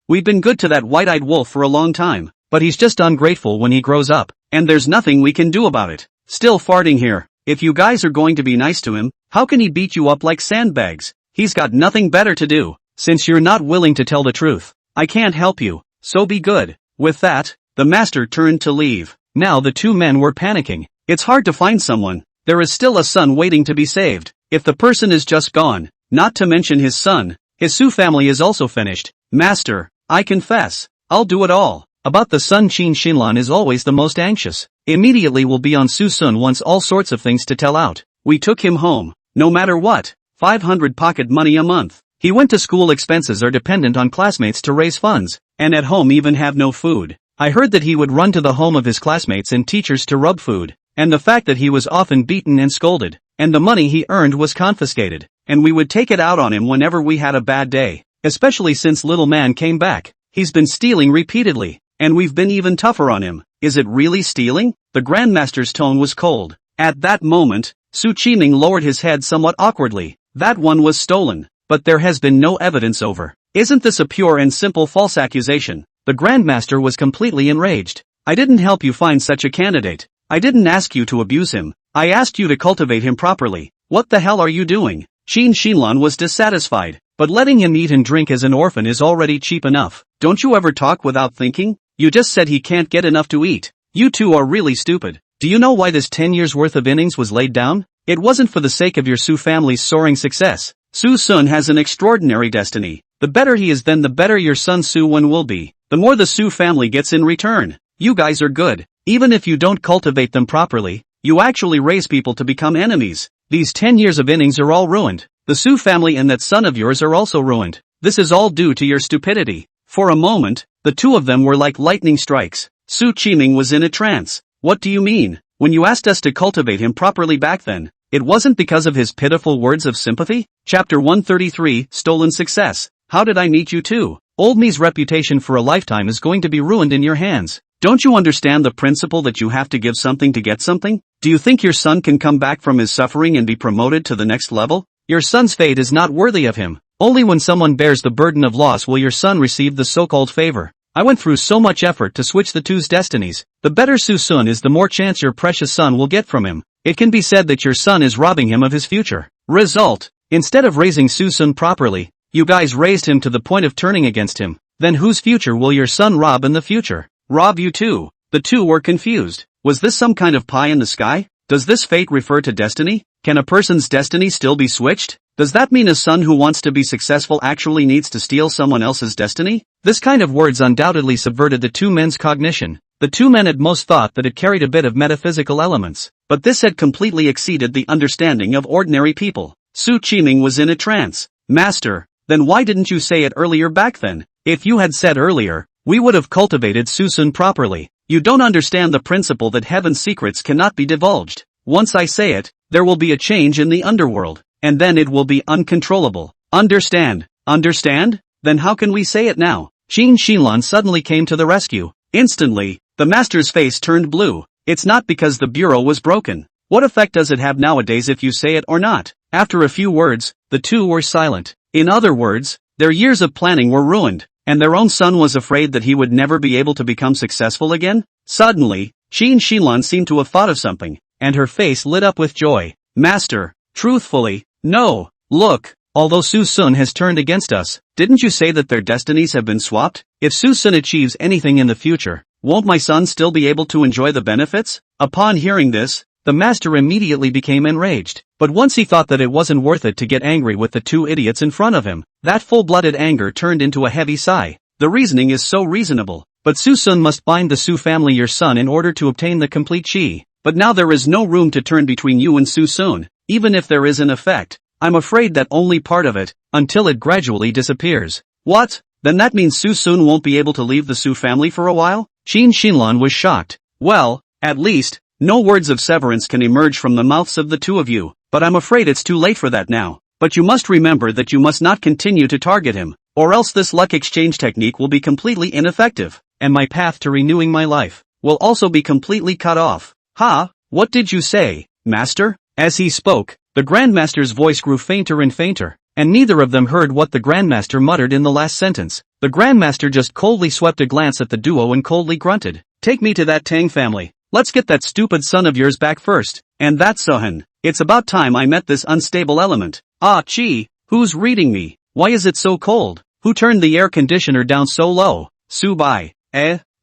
we've been good to that white-eyed wolf for a long time, but he's just ungrateful when he grows up, and there's nothing we can do about it. Still farting here. If you guys are going to be nice to him, how can he beat you up like sandbags? He's got nothing better to do. Since you're not willing to tell the truth, I can't help you, so be good. With that, the master turned to leave. Now the two men were panicking. It's hard to find someone. There is still a son waiting to be saved. If the person is just gone, not to mention his son, his Su family is also finished. Master, I confess, I'll do it all. About the son, Qin Xinlan is always the most anxious. Immediately will be on Suson wants all sorts of things to tell out. We took him home. No matter what. 500 pocket money a month. He went to school, expenses are dependent on classmates to raise funds, and at home even have no food. I heard that he would run to the home of his classmates and teachers to rub food, and the fact that he was often beaten and scolded, and the money he earned was confiscated, and we would take it out on him whenever we had a bad day, especially since little man came back. He's been stealing repeatedly, and we've been even tougher on him. Is it really stealing? The Grandmaster's tone was cold. At that moment, Su Qiming lowered his head somewhat awkwardly. That one was stolen, but there has been no evidence over. Isn't this a pure and simple false accusation? The Grandmaster was completely enraged. I didn't help you find such a candidate. I didn't ask you to abuse him. I asked you to cultivate him properly. What the hell are you doing? Qin Xinlan was dissatisfied, but letting him eat and drink as an orphan is already cheap enough. Don't you ever talk without thinking? You just said he can't get enough to eat. You two are really stupid. Do you know why this 10 years worth of innings was laid down? It wasn't for the sake of your Su family's soaring success. Suson has an extraordinary destiny. The better he is, then the better your son Suwen will be. The more the Su family gets in return. You guys are good. Even if you don't cultivate them properly, you actually raise people to become enemies. These 10 years of innings are all ruined. The Su family and that son of yours are also ruined. This is all due to your stupidity. For a moment, the two of them were like lightning strikes. Su Qiming was in a trance. What do you mean? When you asked us to cultivate him properly back then, it wasn't because of his pitiful words of sympathy? Chapter 133, Stolen Success. How did I meet you too? Old me's reputation for a lifetime is going to be ruined in your hands. Don't you understand the principle that you have to give something to get something? Do you think your son can come back from his suffering and be promoted to the next level? Your son's fate is not worthy of him. Only when someone bears the burden of loss will your son receive the so-called favor. I went through so much effort to switch the two's destinies. The better Susun is, the more chance your precious son will get from him. It can be said that your son is robbing him of his future. Result: instead of raising Susun properly, you guys raised him to the point of turning against him. Then whose future will your son rob in the future? Rob you too. The two were confused. Was this some kind of pie in the sky? Does this fate refer to destiny? Can a person's destiny still be switched? Does that mean a son who wants to be successful actually needs to steal someone else's destiny? This kind of words undoubtedly subverted the two men's cognition. The two men at most thought that it carried a bit of metaphysical elements, but this had completely exceeded the understanding of ordinary people. Su Qiming was in a trance. Master, then why didn't you say it earlier back then? If you had said earlier, we would have cultivated Susun properly. You don't understand the principle that heaven's secrets cannot be divulged. Once I say it, there will be a change in the underworld, and then it will be uncontrollable. Understand? Understand? Then how can we say it now? Qin Xinlan suddenly came to the rescue. Instantly, the master's face turned blue. It's not because the bureau was broken. What effect does it have nowadays if you say it or not? After a few words, the two were silent. In other words, their years of planning were ruined, and their own son was afraid that he would never be able to become successful again? Suddenly, Qin Xinlan seemed to have thought of something, and her face lit up with joy. Master, truthfully, no. Look, although Susun has turned against us, didn't you say that their destinies have been swapped? If Susun achieves anything in the future, won't my son still be able to enjoy the benefits? Upon hearing this, the master immediately became enraged. But once he thought that it wasn't worth it to get angry with the two idiots in front of him, that full-blooded anger turned into a heavy sigh. The reasoning is so reasonable. But Susun must bind the Su family, your son, in order to obtain the complete chi. But now there is no room to turn between you and Susun, even if there is an effect. I'm afraid that only part of it, until it gradually disappears. What? Then that means Susun won't be able to leave the Su family for a while? Qin Xinlan was shocked. Well, at least, no words of severance can emerge from the mouths of the two of you, but I'm afraid it's too late for that now. But you must remember that you must not continue to target him, or else this luck exchange technique will be completely ineffective, and my path to renewing my life will also be completely cut off. Ha, what did you say, master? As he spoke, the Grandmaster's voice grew fainter and fainter, and neither of them heard what the Grandmaster muttered in the last sentence. The Grandmaster just coldly swept a glance at the duo and coldly grunted. Take me to that Tang family. Let's get that stupid son of yours back first. And that Suhen. It's about time I met this unstable element. Ah, gee, who's reading me? Why is it so cold? Who turned the air conditioner down so low? Subai.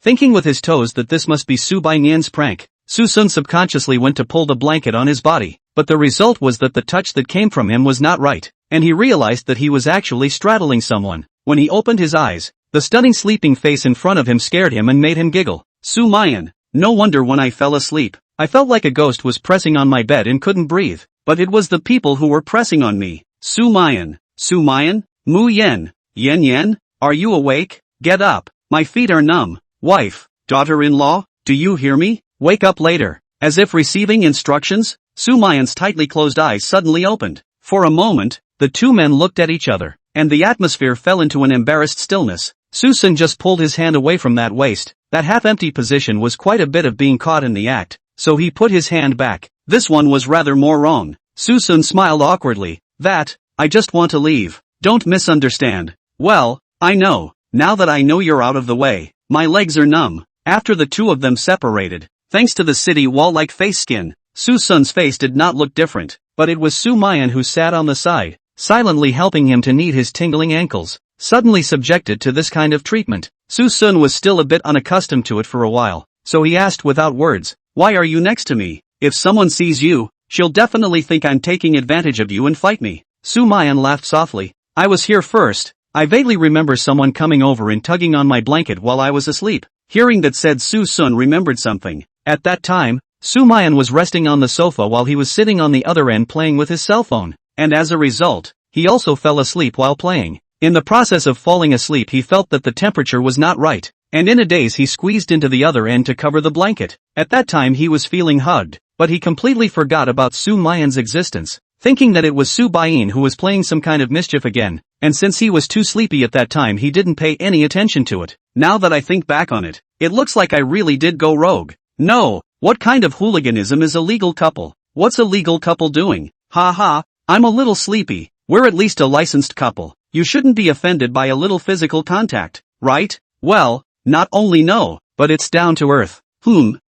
Thinking with his toes that this must be Subai Nian's prank, Suson subconsciously went to pull the blanket on his body, but the result was that the touch that came from him was not right, and he realized that he was actually straddling someone. When he opened his eyes, the stunning sleeping face in front of him scared him and made him giggle. Sumayan. No wonder when I fell asleep, I felt like a ghost was pressing on my bed and couldn't breathe, but it was the people who were pressing on me. Sumayan. Sumayan? Mu Yen. Yen Yen? Are you awake? Get up. My feet are numb. Wife. Daughter-in-law? Do you hear me? Wake up later. As if receiving instructions, Sumayan's tightly closed eyes suddenly opened. For a moment, the two men looked at each other, and the atmosphere fell into an embarrassed stillness. Suson just pulled his hand away from that waist. That half-empty position was quite a bit of being caught in the act, so he put his hand back. This one was rather more wrong. Suson smiled awkwardly. I just want to leave. Don't misunderstand. Well, I know. Now that I know you're out of the way, my legs are numb. After the two of them separated, thanks to the city wall-like face skin, Suson's face did not look different, but it was Sumayan who sat on the side, silently helping him to knead his tingling ankles. Suddenly subjected to this kind of treatment, Suson was still a bit unaccustomed to it for a while, so he asked without words, why are you next to me? If someone sees you, she'll definitely think I'm taking advantage of you and fight me. Sumayan laughed softly. I was here first. I vaguely remember someone coming over and tugging on my blanket while I was asleep. Hearing that said, Suson remembered something. At that time, Sumayan was resting on the sofa while he was sitting on the other end playing with his cell phone, and as a result, he also fell asleep while playing. In the process of falling asleep he felt that the temperature was not right, and in a daze he squeezed into the other end to cover the blanket. At that time he was feeling hugged, but he completely forgot about Sumayan's existence, thinking that it was Subayin who was playing some kind of mischief again, and since he was too sleepy at that time he didn't pay any attention to it. Now that I think back on it, it looks like I really did go rogue. No, what kind of hooliganism is a legal couple? What's a legal couple doing? Ha ha, I'm a little sleepy. We're at least a licensed couple. You shouldn't be offended by a little physical contact, right? Well, not only no, but it's down to earth.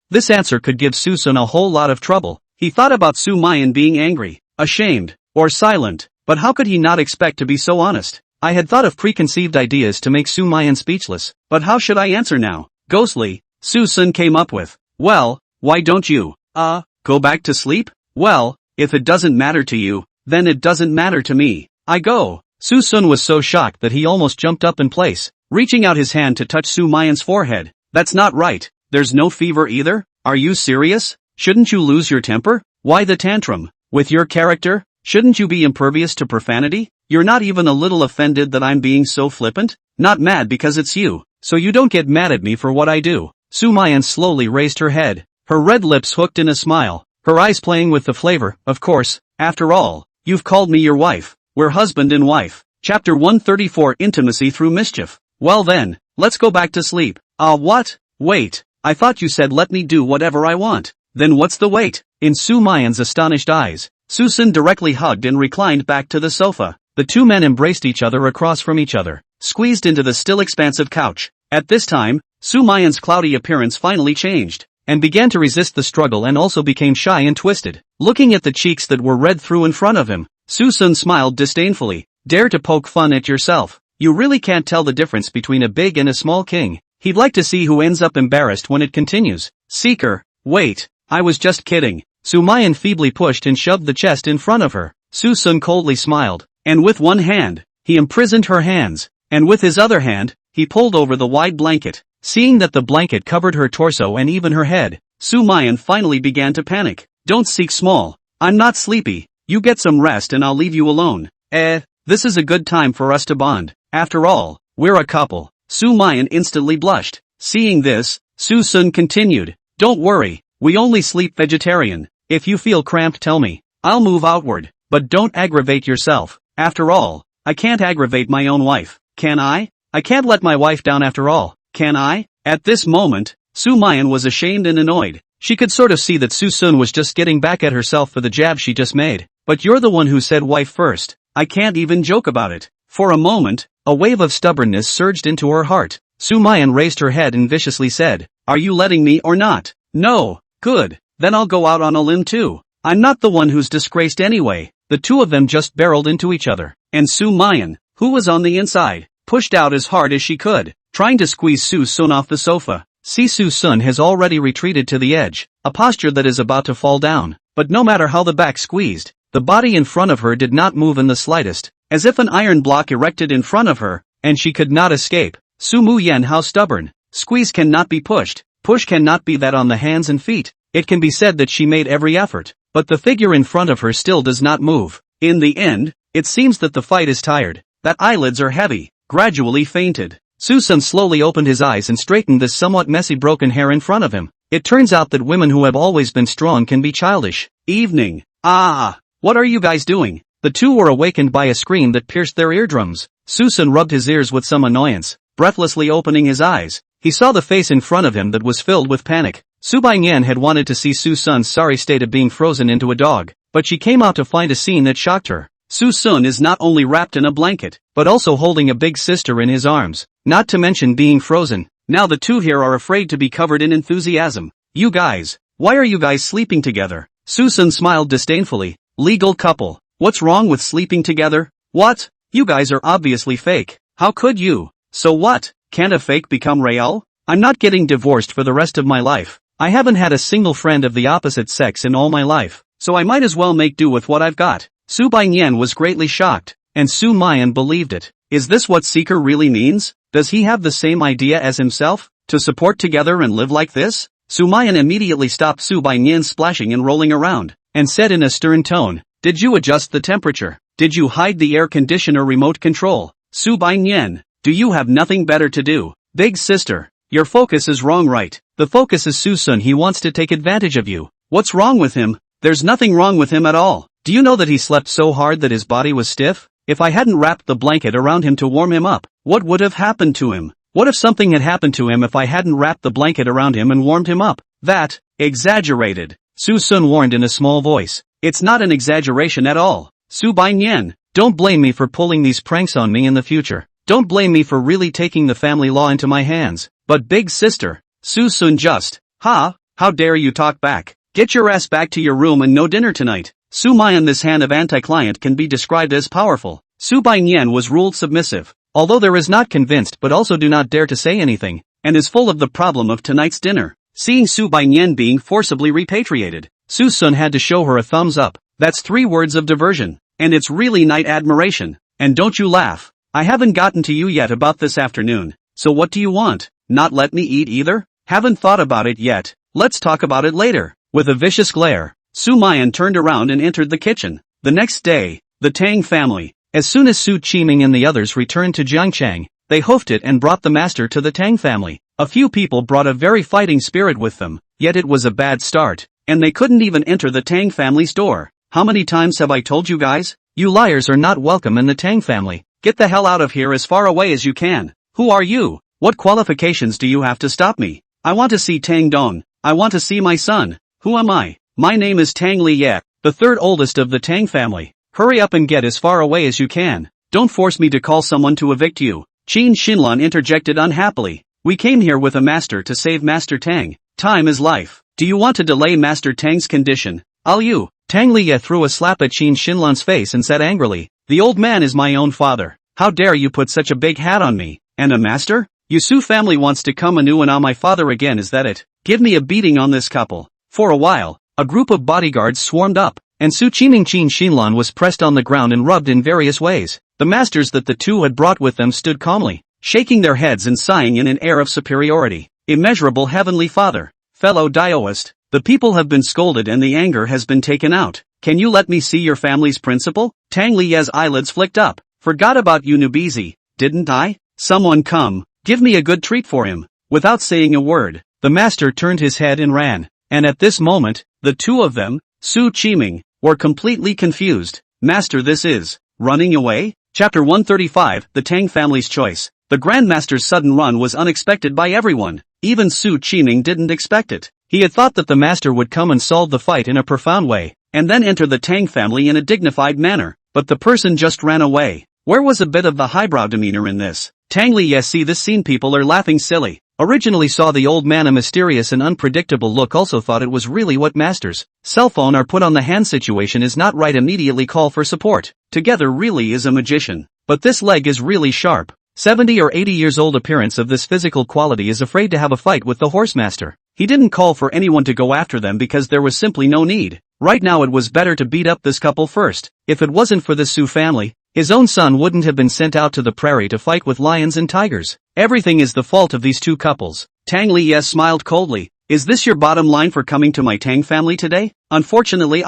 This answer could give Suson a whole lot of trouble. He thought about Sumayan being angry, ashamed, or silent, but how could he not expect to be so honest? I had thought of preconceived ideas to make Sumayan speechless, but how should I answer now? Ghostly, Suson came up with. Well, why don't you, go back to sleep? Well, if it doesn't matter to you, then it doesn't matter to me. I go. Suson was so shocked that he almost jumped up in place, reaching out his hand to touch Sumayan's forehead. That's not right. There's no fever either? Are you serious? Shouldn't you lose your temper? Why the tantrum? With your character, shouldn't you be impervious to profanity? You're not even a little offended that I'm being so flippant? Not mad because it's you, so you don't get mad at me for what I do. Sumayan slowly raised her head, her red lips hooked in a smile, her eyes playing with the flavor. Of course, after all, you've called me your wife. We're husband and wife. Chapter 134 Intimacy Through Mischief. Well then, let's go back to sleep. What? Wait, I thought you said let me do whatever I want. Then what's the wait? In Sumayan's astonished eyes, Suson directly hugged and reclined back to the sofa. The two men embraced each other across from each other, squeezed into the still expansive couch. At this time, Sumayan's cloudy appearance finally changed, and began to resist the struggle and also became shy and twisted. Looking at the cheeks that were red through in front of him, Suson smiled disdainfully. Dare to poke fun at yourself. You really can't tell the difference between a big and a small king. He'd like to see who ends up embarrassed when it continues. Seeker, wait, I was just kidding. Sumayan feebly pushed and shoved the chest in front of her. Suson coldly smiled, and with one hand, he imprisoned her hands, and with his other hand, he pulled over the wide blanket. Seeing that the blanket covered her torso and even her head, Sumayan finally began to panic. Don't seek small. I'm not sleepy. You get some rest and I'll leave you alone. This is a good time for us to bond. After all, we're a couple. Sumayan instantly blushed. Seeing this, Suson continued. Don't worry, we only sleep vegetarian. If you feel cramped tell me. I'll move outward, but don't aggravate yourself. After all, I can't aggravate my own wife, can I? I can't let my wife down after all, can I? At this moment, Sumayan was ashamed and annoyed. She could sort of see that Suson was just getting back at herself for the jab she just made. But you're the one who said wife first. I can't even joke about it. For a moment, a wave of stubbornness surged into her heart. Sumayan raised her head and viciously said, "Are you letting me or not?" "No." "Good. Then I'll go out on a limb too. I'm not the one who's disgraced anyway." The two of them just barreled into each other, and Sumayan, who was on the inside, pushed out as hard as she could, trying to squeeze Suson off the sofa. Suson has already retreated to the edge, a posture that is about to fall down, but no matter how the back squeezed, the body in front of her did not move in the slightest, as if an iron block erected in front of her, and she could not escape. Sumayan, how stubborn. Squeeze cannot be pushed, push cannot be that on the hands and feet. It can be said that she made every effort, but the figure in front of her still does not move. In the end, it seems that the fight is tired, that eyelids are heavy, gradually fainted. Suson slowly opened his eyes and straightened the somewhat messy broken hair in front of him. It turns out that women who have always been strong can be childish. Evening. Ah! What are you guys doing? The two were awakened by a scream that pierced their eardrums. Suson rubbed his ears with some annoyance, breathlessly opening his eyes. He saw the face in front of him that was filled with panic. Subayan had wanted to see Suson's sorry state of being frozen into a dog, but she came out to find a scene that shocked her. Suson is not only wrapped in a blanket, but also holding a big sister in his arms, not to mention being frozen. Now the two here are afraid to be covered in enthusiasm. "You guys, why are you guys sleeping together?" Suson smiled disdainfully. "Legal couple. What's wrong with sleeping together? What? You guys are obviously fake. How could you? So what? Can't a fake become real? I'm not getting divorced for the rest of my life. I haven't had a single friend of the opposite sex in all my life, so I might as well make do with what I've got." Subayan was greatly shocked, and Sumayan believed it. Is this what seeker really means? Does he have the same idea as himself? To support together and live like this? Sumayan immediately stopped Subayan splashing and rolling around, and said in a stern tone, "Did you adjust the temperature? Did you hide the air conditioner remote control? Subayan, do you have nothing better to do? Big sister, your focus is wrong, right? The focus is Suson. He wants to take advantage of you. What's wrong with him? There's nothing wrong with him at all. Do you know that he slept so hard that his body was stiff? If I hadn't wrapped the blanket around him to warm him up, what would have happened to him? What if something had happened to him if I hadn't wrapped the blanket around him and warmed him up? That, exaggerated," Suson warned in a small voice. "It's not an exaggeration at all. Subayan, don't blame me for pulling these pranks on me in the future. Don't blame me for really taking the family law into my hands. But big sister, Suson just, how dare you talk back? Get your ass back to your room and no dinner tonight." Sumayan, this hand of anti-client can be described as powerful. Subayan was ruled submissive, although there is not convinced but also do not dare to say anything, and is full of the problem of tonight's dinner. Seeing Subayan being forcibly repatriated, Suson had to show her a thumbs up. That's 3 words of diversion, and it's really night admiration. And don't you laugh. I haven't gotten to you yet about this afternoon, so what do you want? Not let me eat either? Haven't thought about it yet. Let's talk about it later. With a vicious glare, Sumayan turned around and entered the kitchen. The next day, the Tang family, as soon as Su Qiming and the others returned to Jiangchang, they hoofed it and brought the master to the Tang family. A few people brought a very fighting spirit with them, yet it was a bad start, and they couldn't even enter the Tang family's door. How many times have I told you guys? You liars are not welcome in the Tang family. Get the hell out of here as far away as you can. Who are you? What qualifications do you have to stop me? I want to see Tang Dong. I want to see my son. Who am I? My name is Tang Liye, the 3rd oldest of the Tang family. Hurry up and get as far away as you can. Don't force me to call someone to evict you. Qin Xinlan interjected unhappily. We came here with a master to save Master Tang. Time is life. Do you want to delay Master Tang's condition? I'll you. Tang Liye threw a slap at Qin Xinlan's face and said angrily, "The old man is my own father. How dare you put such a big hat on me? And a master? Yusu family wants to come anew and on my father again, is that it? Give me a beating on this couple." For a while, a group of bodyguards swarmed up, and Su Qiming Qin Xinlan was pressed on the ground and rubbed in various ways. The masters that the two had brought with them stood calmly, shaking their heads and sighing in an air of superiority. Immeasurable Heavenly Father, fellow Daoist, the people have been scolded and the anger has been taken out. Can you let me see your family's principal? Tang Liye's eyelids flicked up. Forgot about you, Nubizi, didn't I? Someone come, give me a good treat for him. Without saying a word, the master turned his head and ran. And at this moment, the two of them, Su Qiming, were completely confused. Master, this is running away? Chapter 135, The Tang Family's Choice. The Grandmaster's sudden run was unexpected by everyone. Even Su Qiming didn't expect it. He had thought that the master would come and solve the fight in a profound way, and then enter the Tang family in a dignified manner, but the person just ran away. Where was a bit of the highbrow demeanor in this? Tang Li, yes, see this scene, people are laughing silly. Originally saw the old man a mysterious and unpredictable look, also thought it was really what masters. Cell phone are put on the hand situation is not right, immediately call for support. Together really is a magician. But this leg is really sharp. 70 or 80 years old appearance of this physical quality is afraid to have a fight with the horse master. He didn't call for anyone to go after them because there was simply no need. Right now it was better to beat up this couple first. If it wasn't for the Su family, his own son wouldn't have been sent out to the prairie to fight with lions and tigers. Everything is the fault of these two couples. Tang Li, yes, smiled coldly. Is this your bottom line for coming to my Tang family today? Unfortunately,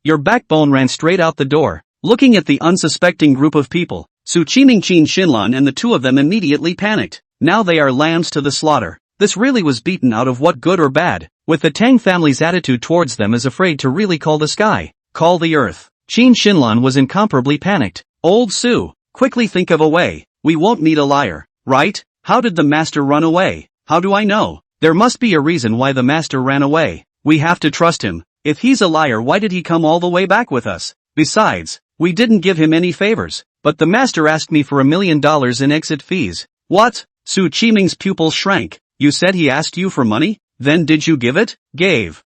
your backbone ran straight out the door. Looking at the unsuspecting group of people, Su Qiming, Qin Xinlan and the two of them immediately panicked. Now they are lambs to the slaughter. This really was beaten out of what, good or bad, with the Tang family's attitude towards them as afraid to really call the sky, call the earth. Qin Xinlan was incomparably panicked. Old Su, quickly think of a way. We won't need a liar, right? How did the master run away? How do I know? There must be a reason why the master ran away. We have to trust him. If he's a liar, why did he come all the way back with us? Besides, we didn't give him any favors. But the master asked me for $1 million in exit fees. What? Su Qiming's pupils shrank. You said he asked you for money? Then did you give it? Gave.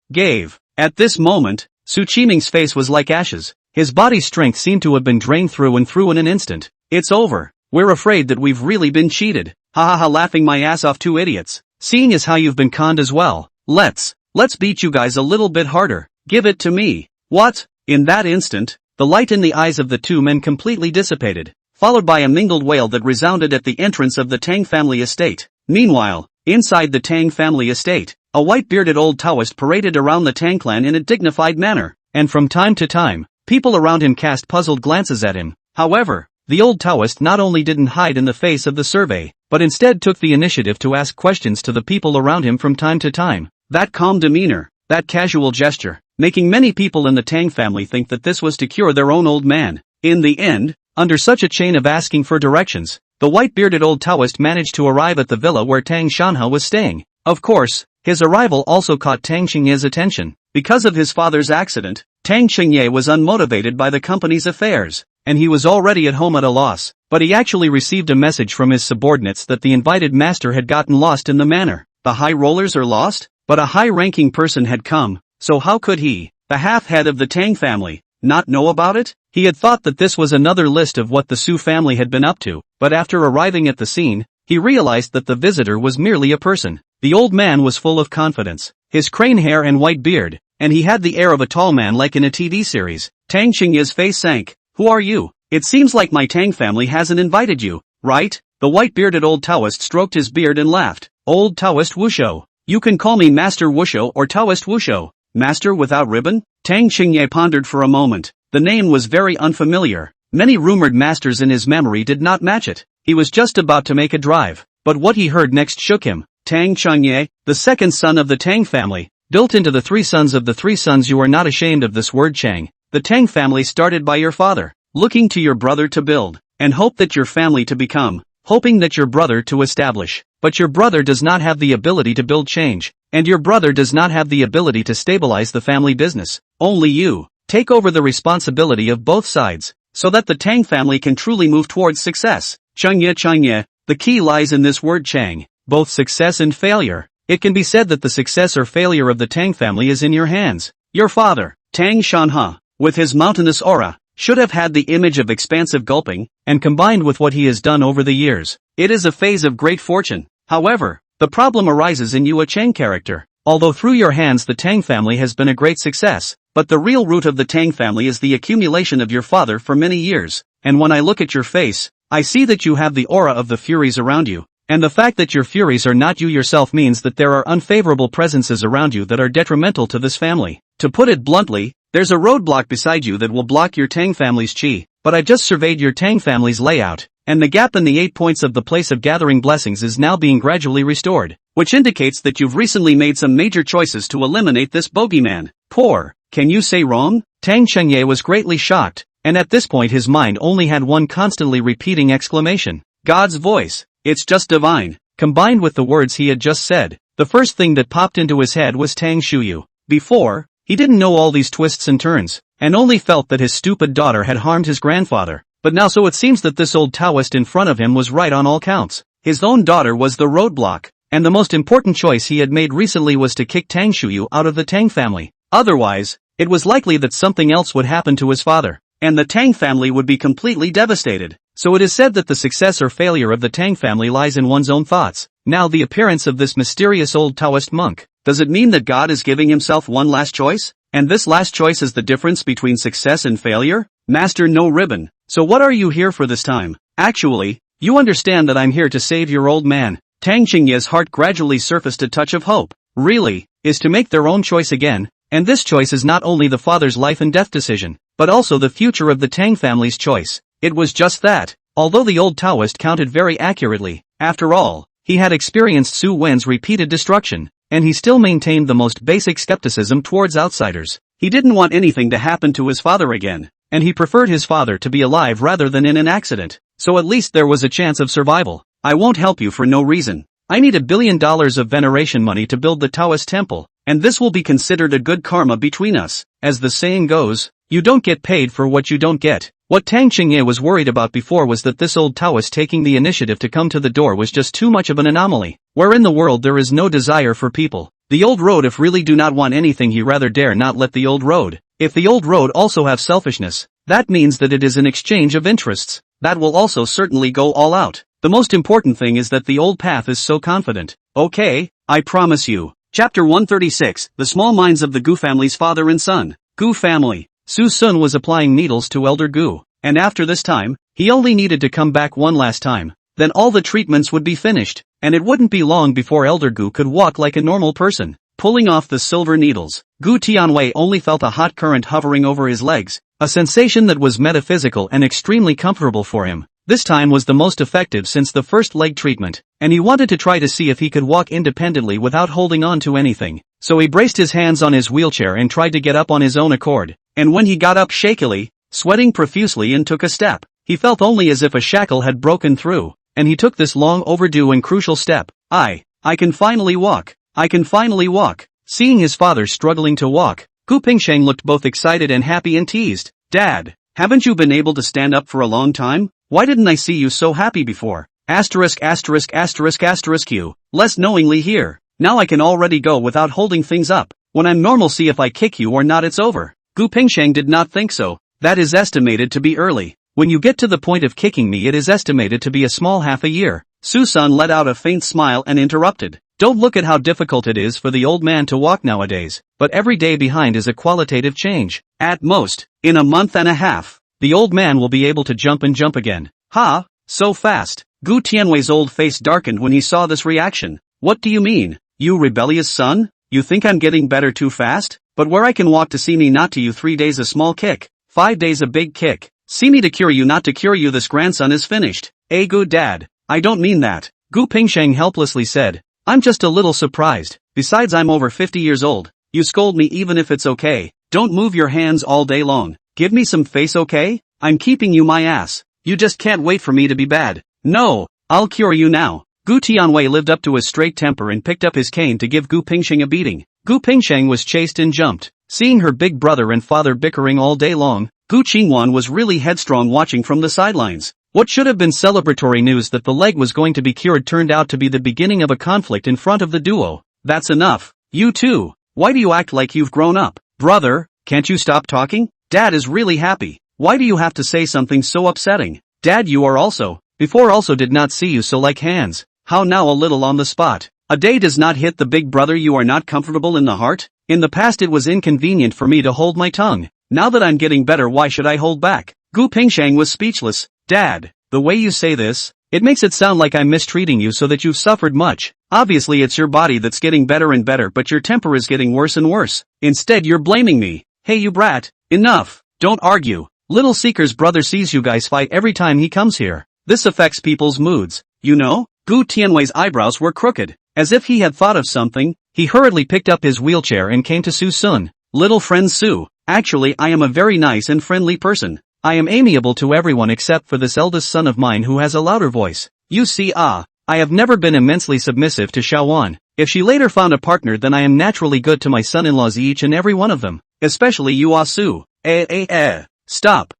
At this moment, Su Qiming's face was like ashes. His body's strength seemed to have been drained through and through in an instant. It's over. We're afraid that we've really been cheated. Ha ha ha, laughing my ass off, two idiots. Seeing as how you've been conned as well. Let's beat you guys a little bit harder. Give it to me. What? In that instant, the light in the eyes of the two men completely dissipated, followed by a mingled wail that resounded at the entrance of the Tang family estate. Meanwhile, inside the Tang family estate, a white-bearded old Taoist paraded around the Tang clan in a dignified manner, and from time to time, people around him cast puzzled glances at him. However, the old Taoist not only didn't hide in the face of the survey, but instead took the initiative to ask questions to the people around him from time to time. That calm demeanor, that casual gesture, making many people in the Tang family think that this was to cure their own old man. In the end, under such a chain of asking for directions, the white-bearded old Taoist managed to arrive at the villa where Tang Shanhe was staying. Of course, his arrival also caught Tang Xingye's attention. Because of his father's accident, Tang Xingye was unmotivated by the company's affairs, and he was already at home at a loss, but he actually received a message from his subordinates that the invited master had gotten lost in the manor. The high rollers are lost? But a high-ranking person had come, so how could he, the half-head of the Tang family, not know about it? He had thought that this was another list of what the Su family had been up to, but after arriving at the scene, he realized that the visitor was merely a person. The old man was full of confidence, his crane hair and white beard, and he had the air of a tall man like in a TV series. Tang Xingye's face sank. Who are you? It seems like my Tang family hasn't invited you, right? The white-bearded old Taoist stroked his beard and laughed. Old Taoist Wusho. You can call me Master Wusho or Taoist Wusho. Master without ribbon? Tang Xingye pondered for a moment. The name was very unfamiliar. Many rumored masters in his memory did not match it. He was just about to make a drive, but what he heard next shook him. Tang Changye, the second son of the Tang family, built into the three sons of the three sons. You are not ashamed of this word, Chang. The Tang family started by your father, looking to your brother to build, and hope that your family to become, hoping that your brother to establish. But your brother does not have the ability to build change, and your brother does not have the ability to stabilize the family business. Only you. Take over the responsibility of both sides, so that the Tang family can truly move towards success. Changye, the key lies in this word Chang, both success and failure. It can be said that the success or failure of the Tang family is in your hands. Your father, Tang Shanhe, with his mountainous aura, should have had the image of expansive gulping, and combined with what he has done over the years, it is a phase of great fortune. However, the problem arises in you, a Chang character. Although through your hands the Tang family has been a great success, but the real root of the Tang family is the accumulation of your father for many years, and when I look at your face, I see that you have the aura of the Furies around you, and the fact that your Furies are not you yourself means that there are unfavorable presences around you that are detrimental to this family. To put it bluntly, there's a roadblock beside you that will block your Tang family's chi, but I just surveyed your Tang family's layout, and the gap in the 8 points of the place of gathering blessings is now being gradually restored, which indicates that you've recently made some major choices to eliminate this bogeyman. Poor, can you say wrong? Tang Chengye was greatly shocked, and at this point his mind only had one constantly repeating exclamation. God's voice, it's just divine. Combined with the words he had just said, the first thing that popped into his head was Tang Shuyu. Before, he didn't know all these twists and turns, and only felt that his stupid daughter had harmed his grandfather. But now so it seems that this old Taoist in front of him was right on all counts. His own daughter was the roadblock, and the most important choice he had made recently was to kick Tang Shuyu out of the Tang family. Otherwise, it was likely that something else would happen to his father, and the Tang family would be completely devastated. So it is said that the success or failure of the Tang family lies in one's own thoughts. Now the appearance of this mysterious old Taoist monk, does it mean that God is giving himself one last choice? And this last choice is the difference between success and failure? Master No Ribbon, so what are you here for this time? Actually, you understand that I'm here to save your old man. Tang Qingye's heart gradually surfaced a touch of hope. Really, is to make their own choice again, and this choice is not only the father's life and death decision, but also the future of the Tang family's choice. It was just that, although the old Taoist counted very accurately, after all, he had experienced Suyen's repeated destruction, and he still maintained the most basic skepticism towards outsiders. He didn't want anything to happen to his father again, and he preferred his father to be alive rather than in an accident, so at least there was a chance of survival. I won't help you for no reason. I need $1 billion of veneration money to build the Taoist temple, and this will be considered a good karma between us. As the saying goes, you don't get paid for what you don't get. What Tang Qingye was worried about before was that this old Taoist taking the initiative to come to the door was just too much of an anomaly. Where in the world there is no desire for people. The old road if really do not want anything he rather dare not let the old road. If the old road also have selfishness, that means that it is an exchange of interests. That will also certainly go all out. The most important thing is that the old path is so confident. Okay, I promise you. Chapter 136, The Small Minds of the Gu Family's Father and Son. Gu Family. Suson was applying needles to Elder Gu, and after this time, he only needed to come back one last time. Then all the treatments would be finished, and it wouldn't be long before Elder Gu could walk like a normal person. Pulling off the silver needles, Gu Tianwei only felt a hot current hovering over his legs, a sensation that was metaphysical and extremely comfortable for him. This time was the most effective since the first leg treatment, and he wanted to try to see if he could walk independently without holding on to anything. So he braced his hands on his wheelchair and tried to get up on his own accord, and when he got up shakily, sweating profusely and took a step, he felt only as if a shackle had broken through, and he took this long overdue and crucial step. I can finally walk. I can finally walk. Seeing his father struggling to walk, Gu Pingsheng looked both excited and happy and teased. Dad, haven't you been able to stand up for a long time? Why didn't I see you so happy before? Asterisk asterisk asterisk asterisk you. Less knowingly here. Now I can already go without holding things up. When I'm normal see if I kick you or not it's over. Gu Pingsheng did not think so. That is estimated to be early. When you get to the point of kicking me it is estimated to be a small half a year. Suson let out a faint smile and interrupted. Don't look at how difficult it is for the old man to walk nowadays, but every day behind is a qualitative change. At most, in a month and a half, the old man will be able to jump and jump again. Ha, so fast. Gu Tianwei's old face darkened when he saw this reaction. What do you mean, you rebellious son? You think I'm getting better too fast? But where I can walk to see me not to you 3 days a small kick, 5 days a big kick. See me to cure you not to cure you this grandson is finished. Good dad, I don't mean that. Gu Pingsheng helplessly said. I'm just a little surprised. Besides I'm over 50 years old. You scold me even if it's okay. Don't move your hands all day long. Give me some face okay? I'm keeping you my ass. You just can't wait for me to be bad. No, I'll cure you now. Gu Tianwei lived up to his straight temper and picked up his cane to give Gu Pingsheng a beating. Gu Pingsheng was chased and jumped. Seeing her big brother and father bickering all day long, Gu Qingwan was really headstrong watching from the sidelines. What should have been celebratory news that the leg was going to be cured turned out to be the beginning of a conflict in front of the duo. That's enough. You too. Why do you act like you've grown up? Brother, can't you stop talking? Dad is really happy. Why do you have to say something so upsetting? Dad you are also. Before also did not see you so like hands. How now a little on the spot. A day does not hit the big brother you are not comfortable in the heart? In the past it was inconvenient for me to hold my tongue. Now that I'm getting better why should I hold back? Gu Pingsheng was speechless. Dad, the way you say this, it makes it sound like I'm mistreating you so that you've suffered much. Obviously it's your body that's getting better and better but your temper is getting worse and worse. Instead you're blaming me. Hey you brat, enough, don't argue. Little Seeker's brother sees you guys fight every time he comes here. This affects people's moods, you know? Gu Tianwei's eyebrows were crooked. As if he had thought of something, he hurriedly picked up his wheelchair and came to Suson. Little friend Su, actually I am a very nice and friendly person. I am amiable to everyone except for this eldest son of mine who has a louder voice. You see I have never been immensely submissive to Shaoan. If she later found a partner, then I am naturally good to my son-in-laws, each and every one of them. Especially you, Su. Stop.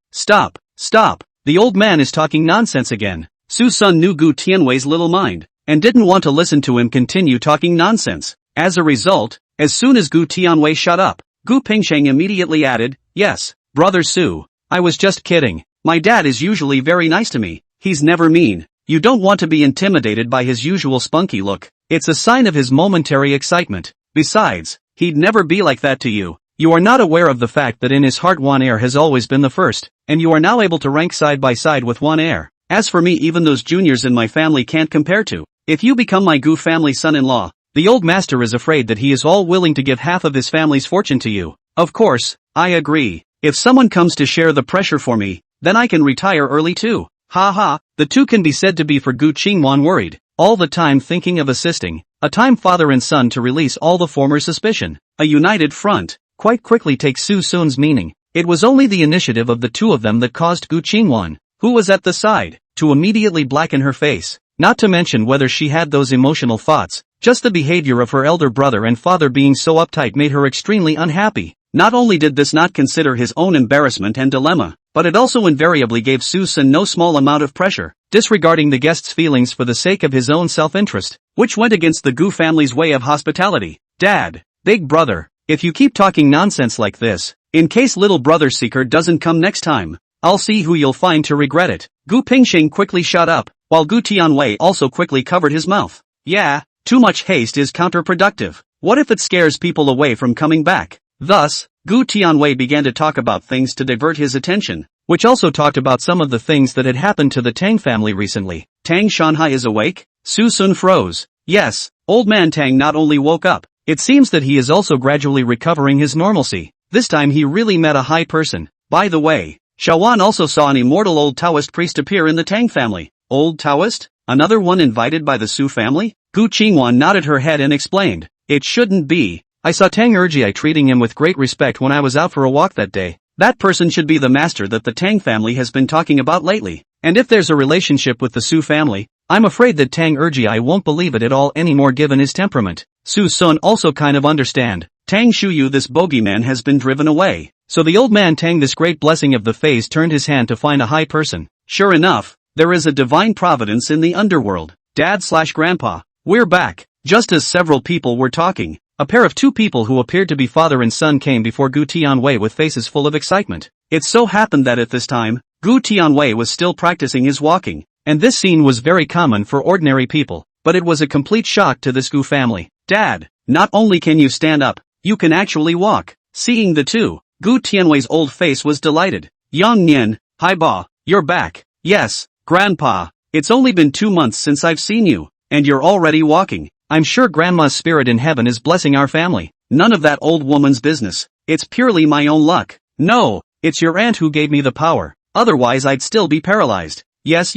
The old man is talking nonsense again. Suson knew Gu Tianwei's little mind, and didn't want to listen to him continue talking nonsense. As a result, as soon as Gu Tianwei shut up, Gu Pingsheng immediately added, "Yes, brother Su. I was just kidding. My dad is usually very nice to me. He's never mean. You don't want to be intimidated by his usual spunky look. It's a sign of his momentary excitement. Besides, he'd never be like that to you. You are not aware of the fact that in his heart Wan Heir has always been the first, and you are now able to rank side by side with Wan Heir. As for me, even those juniors in my family can't compare to. If you become my Gu family son-in-law, the old master is afraid that he is all willing to give half of his family's fortune to you. Of course, I agree. If someone comes to share the pressure for me, then I can retire early too. Ha. The two can be said to be for Gu Qingwan worried, all the time thinking of assisting, a time father and son to release all the former suspicion. A united front quite quickly takes Su Sun's meaning. It was only the initiative of the two of them that caused Gu Qingwan, who was at the side, to immediately blacken her face. Not to mention whether she had those emotional thoughts, just the behavior of her elder brother and father being so uptight made her extremely unhappy. Not only did this not consider his own embarrassment and dilemma, but it also invariably gave Suson no small amount of pressure, disregarding the guest's feelings for the sake of his own self-interest, which went against the Gu family's way of hospitality. Dad, big brother, if you keep talking nonsense like this, in case little brother Seeker doesn't come next time, I'll see who you'll find to regret it. Gu Pingxing quickly shut up, while Gu Tianwei also quickly covered his mouth. Yeah, too much haste is counterproductive. What if it scares people away from coming back? Thus, Gu Tianwei began to talk about things to divert his attention, which also talked about some of the things that had happened to the Tang family recently. Tang Shanhai is awake? Susun froze. Yes, old man Tang not only woke up, it seems that he is also gradually recovering his normalcy. This time he really met a high person. By the way, Shawan also saw an immortal old Taoist priest appear in the Tang family. Old Taoist? Another one invited by the Su family? Gu Qingwan nodded her head and explained. It shouldn't be. I saw Tang Erjie treating him with great respect when I was out for a walk that day. That person should be the master that the Tang family has been talking about lately. And if there's a relationship with the Su family, I'm afraid that Tang Erjie won't believe it at all anymore given his temperament. Suson also kind of understand. Tang Shuyu, this bogeyman, has been driven away. So the old man Tang, this great blessing of the phase, turned his hand to find a high person. Sure enough, there is a divine providence in the underworld. Dad/Grandpa, we're back. Just as several people were talking, a pair of two people who appeared to be father and son came before Gu Tianwei with faces full of excitement. It so happened that at this time, Gu Tianwei was still practicing his walking, and this scene was very common for ordinary people, but it was a complete shock to this Gu family. Dad, not only can you stand up, you can actually walk. Seeing the two, Gu Tianwei's old face was delighted. Yang Nian, hi Ba, you're back. Yes, Grandpa, it's only been 2 months since I've seen you, and you're already walking. I'm sure Grandma's spirit in heaven is blessing our family. None of that old woman's business. It's purely my own luck. No, it's your aunt who gave me the power. Otherwise I'd still be paralyzed. Yes.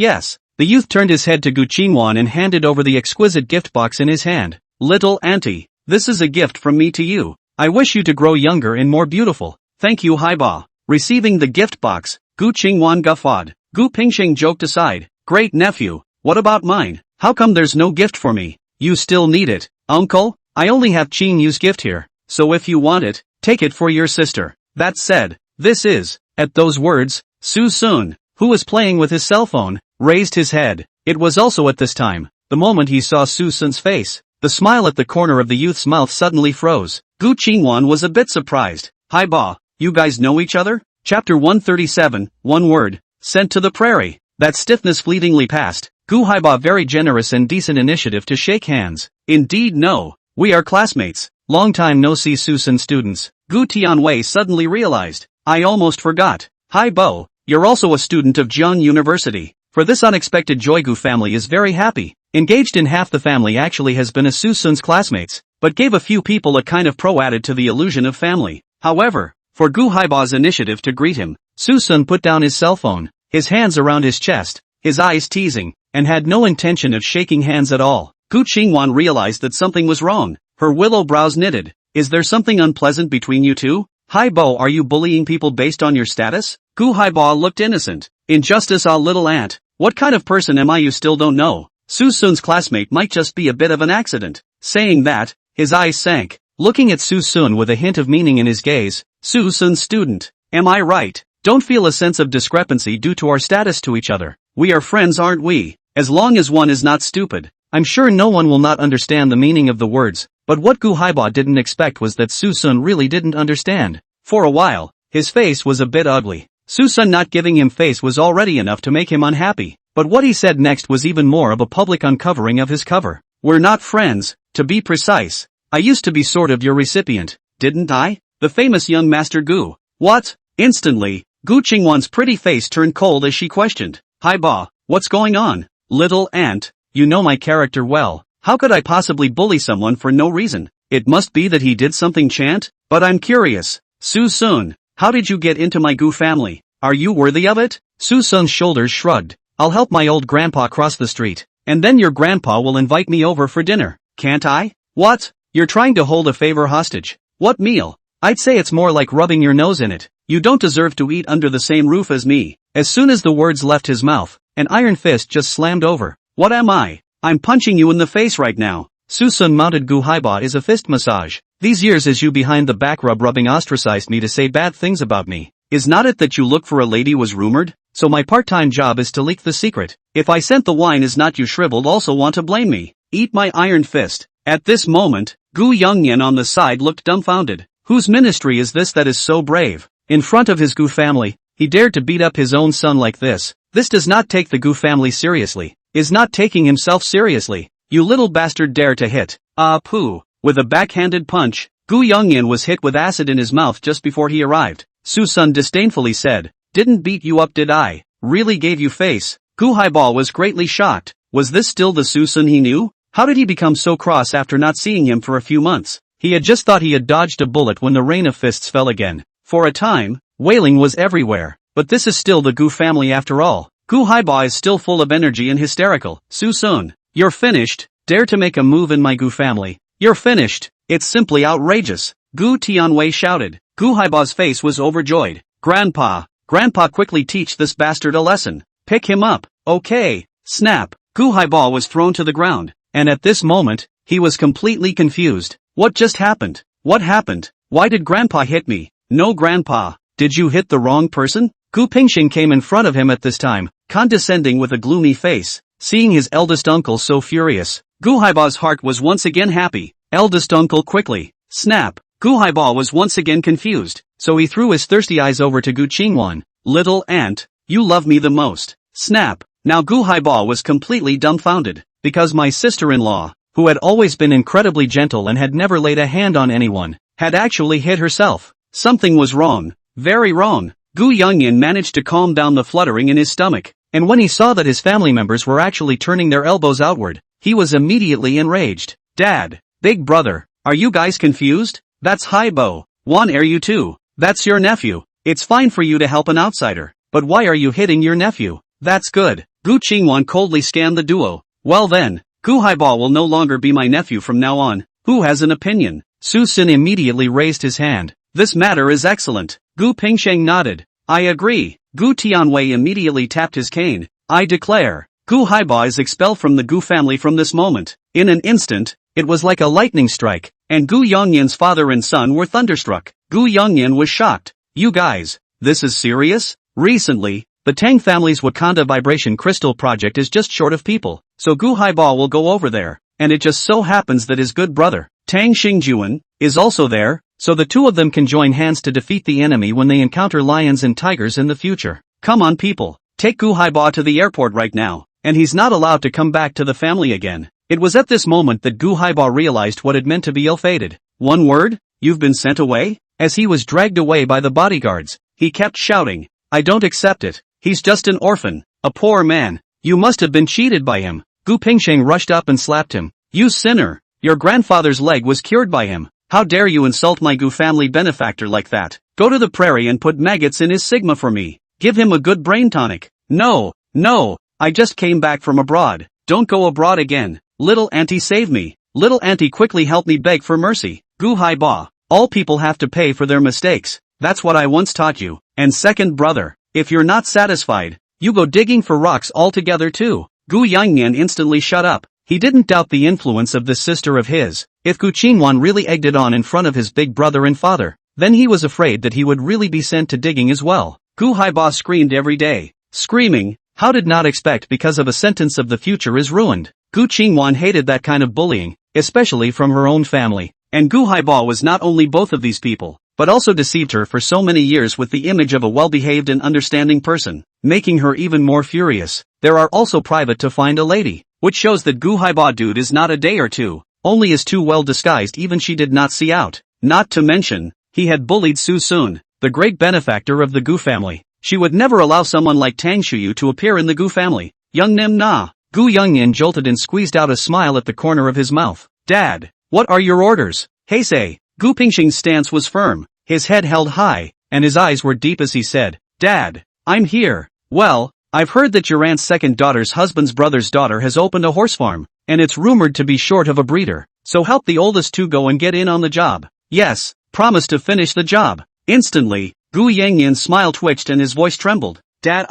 The youth turned his head to Gu Qingwan and handed over the exquisite gift box in his hand. Little auntie, this is a gift from me to you. I wish you to grow younger and more beautiful. Thank you, Haiba. Receiving the gift box, Gu Qingwan guffawed. Gu Pingxing joked aside. Great nephew, what about mine? How come there's no gift for me? You still need it, uncle? I only have Qing Yu's gift here, so if you want it, take it for your sister. That said, this is. At those words, Susun, who was playing with his cell phone, raised his head. It was also at this time, the moment he saw Susun's face, the smile at the corner of the youth's mouth suddenly froze. Gu Qingwan was a bit surprised. Hi Ba, you guys know each other? Chapter 137, one word, sent to the prairie. That stiffness fleetingly passed. Gu Haiba very generous and decent initiative to shake hands. Indeed no, we are classmates. Long time no see Susun students. Gu Tianwei suddenly realized. I almost forgot. Hi Bo, you're also a student of Jiang University. For this unexpected joy, Gu family is very happy. Engaged in half the family actually has been a Susun's classmates, but gave a few people a kind of pro added to the illusion of family. However, for Gu Haiba's initiative to greet him, Susun put down his cell phone, his hands around his chest, his eyes teasing, and had no intention of shaking hands at all. Gu Qingwan realized that something was wrong. Her willow brows knitted. Is there something unpleasant between you two? Hai Bo, are you bullying people based on your status? Gu Haiba looked innocent. Injustice, little aunt. What kind of person am I you still don't know? Susun's classmate might just be a bit of an accident. Saying that, his eyes sank, looking at Suson with a hint of meaning in his gaze. Suson student, am I right? Don't feel a sense of discrepancy due to our status to each other. We are friends, aren't we? As long as one is not stupid. I'm sure no one will not understand the meaning of the words, but what Gu Haiba didn't expect was that Suson really didn't understand. For a while, his face was a bit ugly. Suson not giving him face was already enough to make him unhappy, but what he said next was even more of a public uncovering of his cover. We're not friends, to be precise. I used to be sort of your recipient, didn't I? The famous young master Gu. What? Instantly, Gu Qingwan's pretty face turned cold as she questioned. Haiba, what's going on? Little ant, you know my character well. How could I possibly bully someone for no reason? It must be that he did something chant? But I'm curious. Suson, how did you get into my Gu family? Are you worthy of it? Suson's shoulders shrugged. I'll help my old grandpa cross the street, and then your grandpa will invite me over for dinner. Can't I? What? You're trying to hold a favor hostage. What meal? I'd say it's more like rubbing your nose in it. You don't deserve to eat under the same roof as me. As soon as the words left his mouth, an iron fist just slammed over. What am I? I'm punching you in the face right now. Suson mounted Gu Haiba is a fist massage. These years as you behind the back rubbing ostracized me to say bad things about me. Is not it that you look for a lady was rumored? So my part-time job is to leak the secret. If I sent the wine is not you shriveled also want to blame me. Eat my iron fist. At this moment, Gu Yongyan on the side looked dumbfounded. Whose ministry is this that is so brave? In front of his Gu family, he dared to beat up his own son like this. This does not take the Gu family seriously. Is not taking himself seriously. You little bastard dare to hit. Ah pooh. With a backhanded punch, Gu Yongyan was hit with acid in his mouth just before he arrived. Suson disdainfully said, didn't beat you up did I? Really gave you face? Gu Haiba was greatly shocked. Was this still the Suson he knew? How did he become so cross after not seeing him for a few months? He had just thought he had dodged a bullet when the rain of fists fell again. For a time, wailing was everywhere. But this is still the Gu family after all. Gu Haiba is still full of energy and hysterical. Suson, you're finished. Dare to make a move in my Gu family. You're finished. It's simply outrageous. Gu Tianwei shouted. Gu Haiba's face was overjoyed. Grandpa quickly teach this bastard a lesson. Pick him up. Okay. Snap. Gu Haiba was thrown to the ground. And at this moment, he was completely confused. What just happened? What happened? Why did Grandpa hit me? No Grandpa. Did you hit the wrong person? Gu Pingxing came in front of him at this time, condescending with a gloomy face. Seeing his eldest uncle so furious, Gu Haiba's heart was once again happy. Eldest uncle quickly. Snap. Gu Haiba was once again confused, so he threw his thirsty eyes over to Gu Qingwan. Little ant, you love me the most. Snap. Now Gu Haiba was completely dumbfounded, because my sister-in-law, who had always been incredibly gentle and had never laid a hand on anyone, had actually hit herself. Something was wrong. Very wrong. Gu Yongyan managed to calm down the fluttering in his stomach, and when he saw that his family members were actually turning their elbows outward, he was immediately enraged. Dad, big brother, are you guys confused? That's Haibo. Wan are you too? That's your nephew. It's fine for you to help an outsider, but why are you hitting your nephew? That's good. Gu Qingwan coldly scanned the duo. Well then, Gu Haiba will no longer be my nephew from now on. Who has an opinion? Suson immediately raised his hand. This matter is excellent. Gu Pingsheng nodded. I agree. Gu Tianwei immediately tapped his cane. I declare, Gu Haiba is expelled from the Gu family from this moment. In an instant, it was like a lightning strike, and Gu Yongyan's father and son were thunderstruck. Gu Yongyan was shocked. You guys, this is serious? Recently, the Tang family's Wakanda Vibration Crystal project is just short of people, so Gu Haiba will go over there, and it just so happens that his good brother, Tang Xingjuan, is also there, so the two of them can join hands to defeat the enemy when they encounter lions and tigers in the future. Come on people, take Gu Haiba to the airport right now, and he's not allowed to come back to the family again. It was at this moment that Gu Haiba realized what it meant to be ill-fated. One word? You've been sent away? As he was dragged away by the bodyguards, he kept shouting, I don't accept it. He's just an orphan, a poor man. You must have been cheated by him. Gu Pingsheng rushed up and slapped him. You sinner! Your grandfather's leg was cured by him. How dare you insult my Gu family benefactor like that? Go to the prairie and put maggots in his sigma for me. Give him a good brain tonic. No, I just came back from abroad. Don't go abroad again. Little auntie save me. Little auntie quickly help me beg for mercy. Gu Haiba, all people have to pay for their mistakes. That's what I once taught you. And second brother, if you're not satisfied, you go digging for rocks altogether too. Gu Yongyan instantly shut up. He didn't doubt the influence of this sister of his. If Gu Qingwan really egged it on in front of his big brother and father, then he was afraid that he would really be sent to digging as well. Gu Haiba screamed every day. Screaming, how did not expect because of a sentence of the future is ruined. Gu Qingwan hated that kind of bullying, especially from her own family. And Gu Haiba was not only both of these people, but also deceived her for so many years with the image of a well-behaved and understanding person, making her even more furious. There are also private to find a lady, which shows that Gu Haiba dude is not a day or two, only is too well disguised even she did not see out. Not to mention, he had bullied Suson, the great benefactor of the Gu family. She would never allow someone like Tang Shuyu to appear in the Gu family. Young Nim Na. Gu Youngnin jolted and squeezed out a smile at the corner of his mouth. Dad, what are your orders? Heisei. Gu Pingxing's stance was firm, his head held high, and his eyes were deep as he said, Dad, I'm here. Well, I've heard that your aunt's second daughter's husband's brother's daughter has opened a horse farm, and it's rumored to be short of a breeder, so help the oldest two go and get in on the job. Yes, promise to finish the job. Instantly, Gu Yangyan's smile twitched and his voice trembled. Dad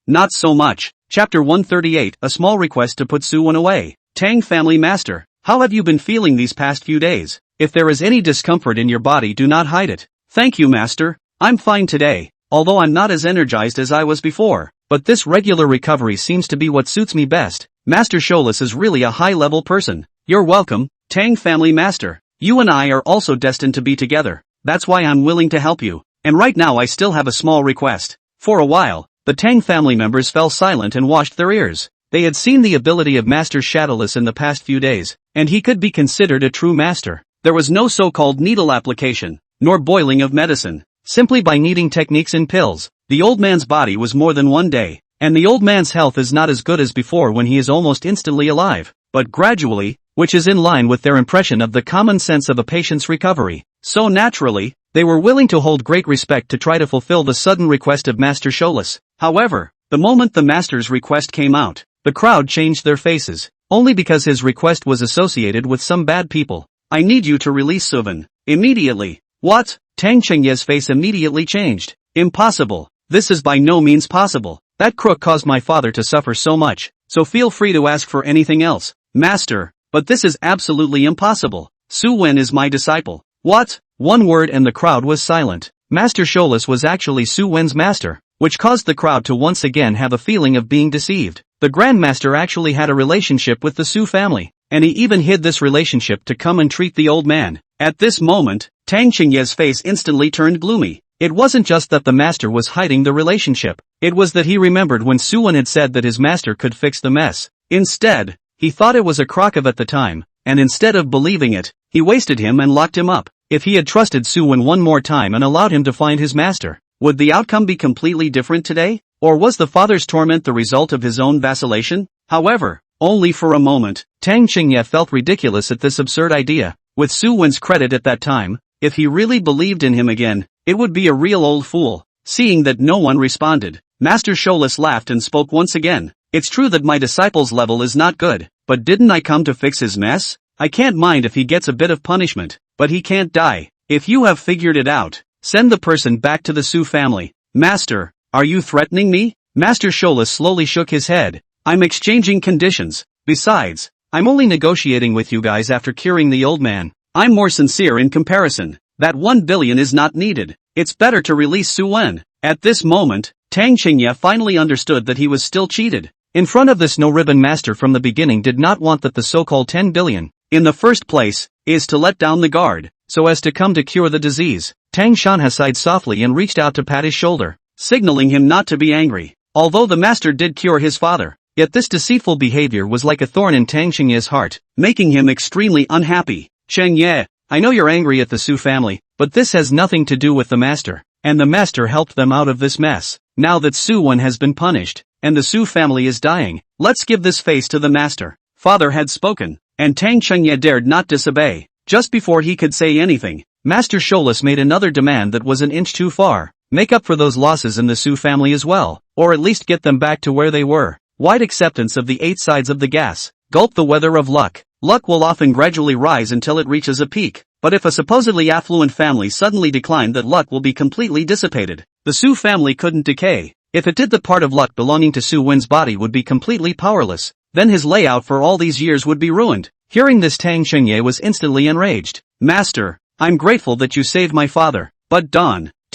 not so much. Chapter 138, a small request to put Suwen away. Tang family master, how have you been feeling these past few days? If there is any discomfort in your body, do not hide it. Thank you, master. I'm fine today, although I'm not as energized as I was before. But this regular recovery seems to be what suits me best. Master Sholas is really a high-level person. You're welcome, Tang family master. You and I are also destined to be together. That's why I'm willing to help you. And right now I still have a small request. For a while, the Tang family members fell silent and washed their ears. They had seen the ability of Master Shadowless in the past few days, and he could be considered a true master. There was no so-called needle application, nor boiling of medicine. Simply by kneading techniques in pills, the old man's body was more than 1 day, and the old man's health is not as good as before when he is almost instantly alive, but gradually, which is in line with their impression of the common sense of a patient's recovery. So naturally, they were willing to hold great respect to try to fulfill the sudden request of Master Sholas. However, the moment the master's request came out, the crowd changed their faces, only because his request was associated with some bad people. I need you to release Suven, immediately. What? Tang Chengye's face immediately changed. Impossible. This is by no means possible. That crook caused my father to suffer so much, so feel free to ask for anything else, master, but this is absolutely impossible. Suyen is my disciple. What? One word and the crowd was silent. Master Sholas was actually Suyen's master, which caused the crowd to once again have a feeling of being deceived. The Grandmaster actually had a relationship with the Su family, and he even hid this relationship to come and treat the old man. At this moment, Tang Chengye's face instantly turned gloomy. It wasn't just that the master was hiding the relationship, it was that he remembered when Suyen had said that his master could fix the mess. Instead, he thought it was a Krakow at the time, and instead of believing it, he wasted him and locked him up. If he had trusted Suyen one more time and allowed him to find his master, would the outcome be completely different today? Or was the father's torment the result of his own vacillation? However, only for a moment, Tang Chengye felt ridiculous at this absurd idea. With Suyen's credit at that time, if he really believed in him again, it would be a real old fool. Seeing that no one responded, Master Sholas laughed and spoke once again. It's true that my disciple's level is not good, but didn't I come to fix his mess? I can't mind if he gets a bit of punishment, but he can't die. If you have figured it out, send the person back to the Su family. Master, are you threatening me? Master Sholas slowly shook his head. I'm exchanging conditions. Besides, I'm only negotiating with you guys after curing the old man. I'm more sincere in comparison. That 1 billion is not needed. It's better to release Suyen. At this moment, Tang Chengye finally understood that he was still cheated. In front of this no-ribbon master from the beginning did not want that the so-called 10 billion, in the first place, is to let down the guard, so as to come to cure the disease. Tang Shanha sighed softly and reached out to pat his shoulder, signaling him not to be angry. Although the master did cure his father, yet this deceitful behavior was like a thorn in Tang Chengye's heart, making him extremely unhappy. Chengye, I know you're angry at the Su family, but this has nothing to do with the master, and the master helped them out of this mess. Now that Suyen has been punished, and the Su family is dying, let's give this face to the master. Father had spoken, and Tang Chengye dared not disobey. Just before he could say anything, Master Sholas made another demand that was an inch too far. Make up for those losses in the Su family as well, or at least get them back to where they were. Wide acceptance of the 8 sides of the gas. Gulp the weather of luck. Luck will often gradually rise until it reaches a peak, but if a supposedly affluent family suddenly declined, that luck will be completely dissipated. The Su family couldn't decay. If it did, the part of luck belonging to Suyen's body would be completely powerless. then his layout for all these years would be ruined. Hearing this, Tang Shuyu was instantly enraged. Master, I'm grateful that you saved my father, but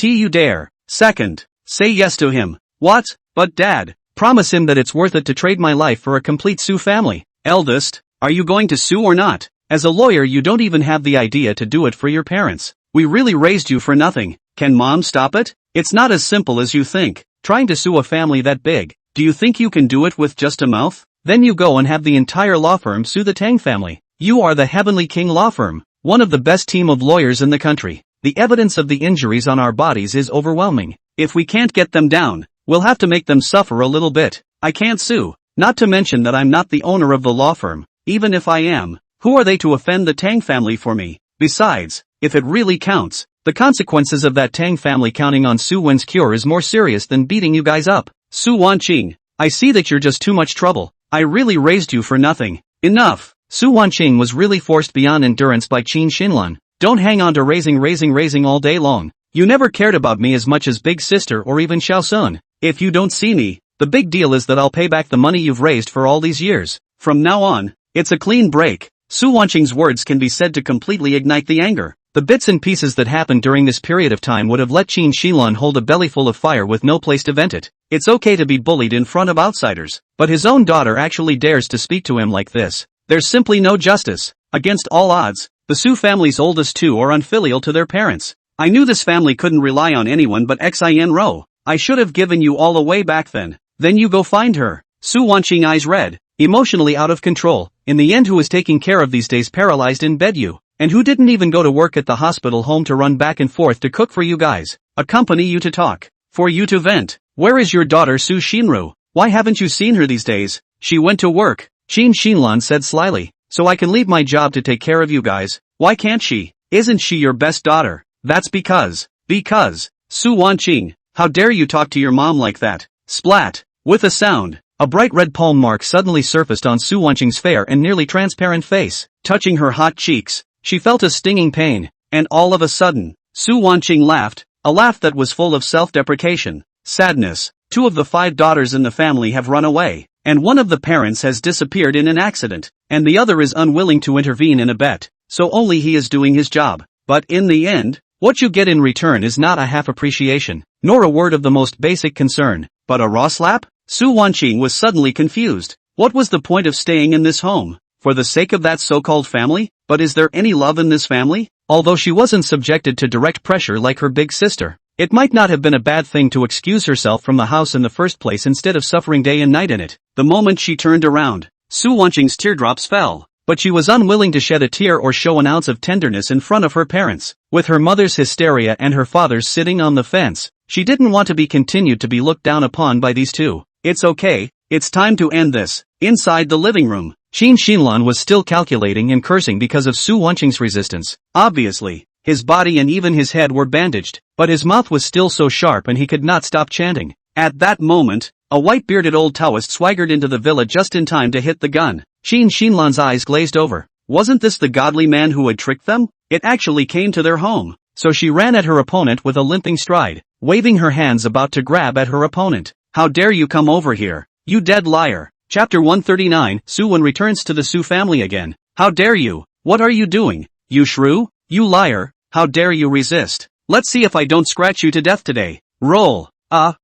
you dare. Second, say yes to him. What? But Dad, promise him that it's worth it to trade my life for a complete Su family. Eldest, are you going to sue or not? As a lawyer you don't even have the idea to do it for your parents. We really raised you for nothing. Can Mom stop it? It's not as simple as you think. Trying to sue a family that big. Do you think you can do it with just a mouth? Then you go and have the entire law firm sue the Tang family. You are the Heavenly King law firm, one of the best team of lawyers in the country. The evidence of the injuries on our bodies is overwhelming. If we can't get them down, we'll have to make them suffer a little bit. I can't sue. Not to mention that I'm not the owner of the law firm. Even if I am, who are they to offend the Tang family for me? Besides, if it really counts, the consequences of that Tang family counting on Suyen's cure is more serious than beating you guys up. Su Wanqing, I see that you're just too much trouble. I really raised you for nothing. Enough. Su Wanqing was really forced beyond endurance by Qin Xinlan. Don't hang on to raising all day long. You never cared about me as much as Big Sister or even Sun. If you don't see me, the big deal is that I'll pay back the money you've raised for all these years. From now on, it's a clean break. Su Wanqing's words can be said to completely ignite the anger. The bits and pieces that happened during this period of time would have let Qin Xinlan hold a bellyful of fire with no place to vent it. It's okay to be bullied in front of outsiders, but his own daughter actually dares to speak to him like this. There's simply no justice. Against all odds, the Su family's oldest two are unfilial to their parents. I knew this family couldn't rely on anyone but Xin Ro. I should have given you all away back then. Then you go find her. Su Wanqing eyes red, emotionally out of control. In the end, who is taking care of these days paralyzed in bed you? And who didn't even go to work at the hospital home to run back and forth to cook for you guys, accompany you to talk, for you to vent? Where is your daughter Su Xinru? Why haven't you seen her these days? She went to work, Qin Xinlan said slyly, so I can leave my job to take care of you guys. Why can't she? Isn't she your best daughter? That's because, Su Wanqing, how dare you talk to your mom like that? Splat. With a sound, a bright red palm mark suddenly surfaced on Su Wanqing's fair and nearly transparent face, touching her hot cheeks. She felt a stinging pain, and all of a sudden, Su Wanqing laughed, a laugh that was full of self-deprecation, sadness. 2 of the 5 daughters in the family have run away, and one of the parents has disappeared in an accident, and the other is unwilling to intervene in a bet, so only he is doing his job. But in the end, what you get in return is not a half appreciation, nor a word of the most basic concern, but a raw slap? Su Wanqing was suddenly confused. What was the point of staying in this home? For the sake of that so-called family? But is there any love in this family? Although she wasn't subjected to direct pressure like her big sister, it might not have been a bad thing to excuse herself from the house in the first place instead of suffering day and night in it. The moment she turned around, Su Wanqing's teardrops fell, but she was unwilling to shed a tear or show an ounce of tenderness in front of her parents. With her mother's hysteria and her father's sitting on the fence, she didn't want to be continued to be looked down upon by these two. It's okay, it's time to end this. Inside the living room, Qin Xinlan was still calculating and cursing because of Su Wanqing's resistance. Obviously, his body and even his head were bandaged, but his mouth was still so sharp and he could not stop chanting. At that moment, a white-bearded old Taoist swaggered into the villa just in time to hit the gun. Qin Xinlan's eyes glazed over. Wasn't this the godly man who had tricked them? It actually came to their home. So she ran at her opponent with a limping stride, waving her hands about to grab at her opponent. How dare you come over here, you dead liar. Chapter 139, Suen returns to the Su family again. How dare you? What are you doing? You shrew? You liar, how dare you resist? Let's see if I don't scratch you to death today. Roll. Ha.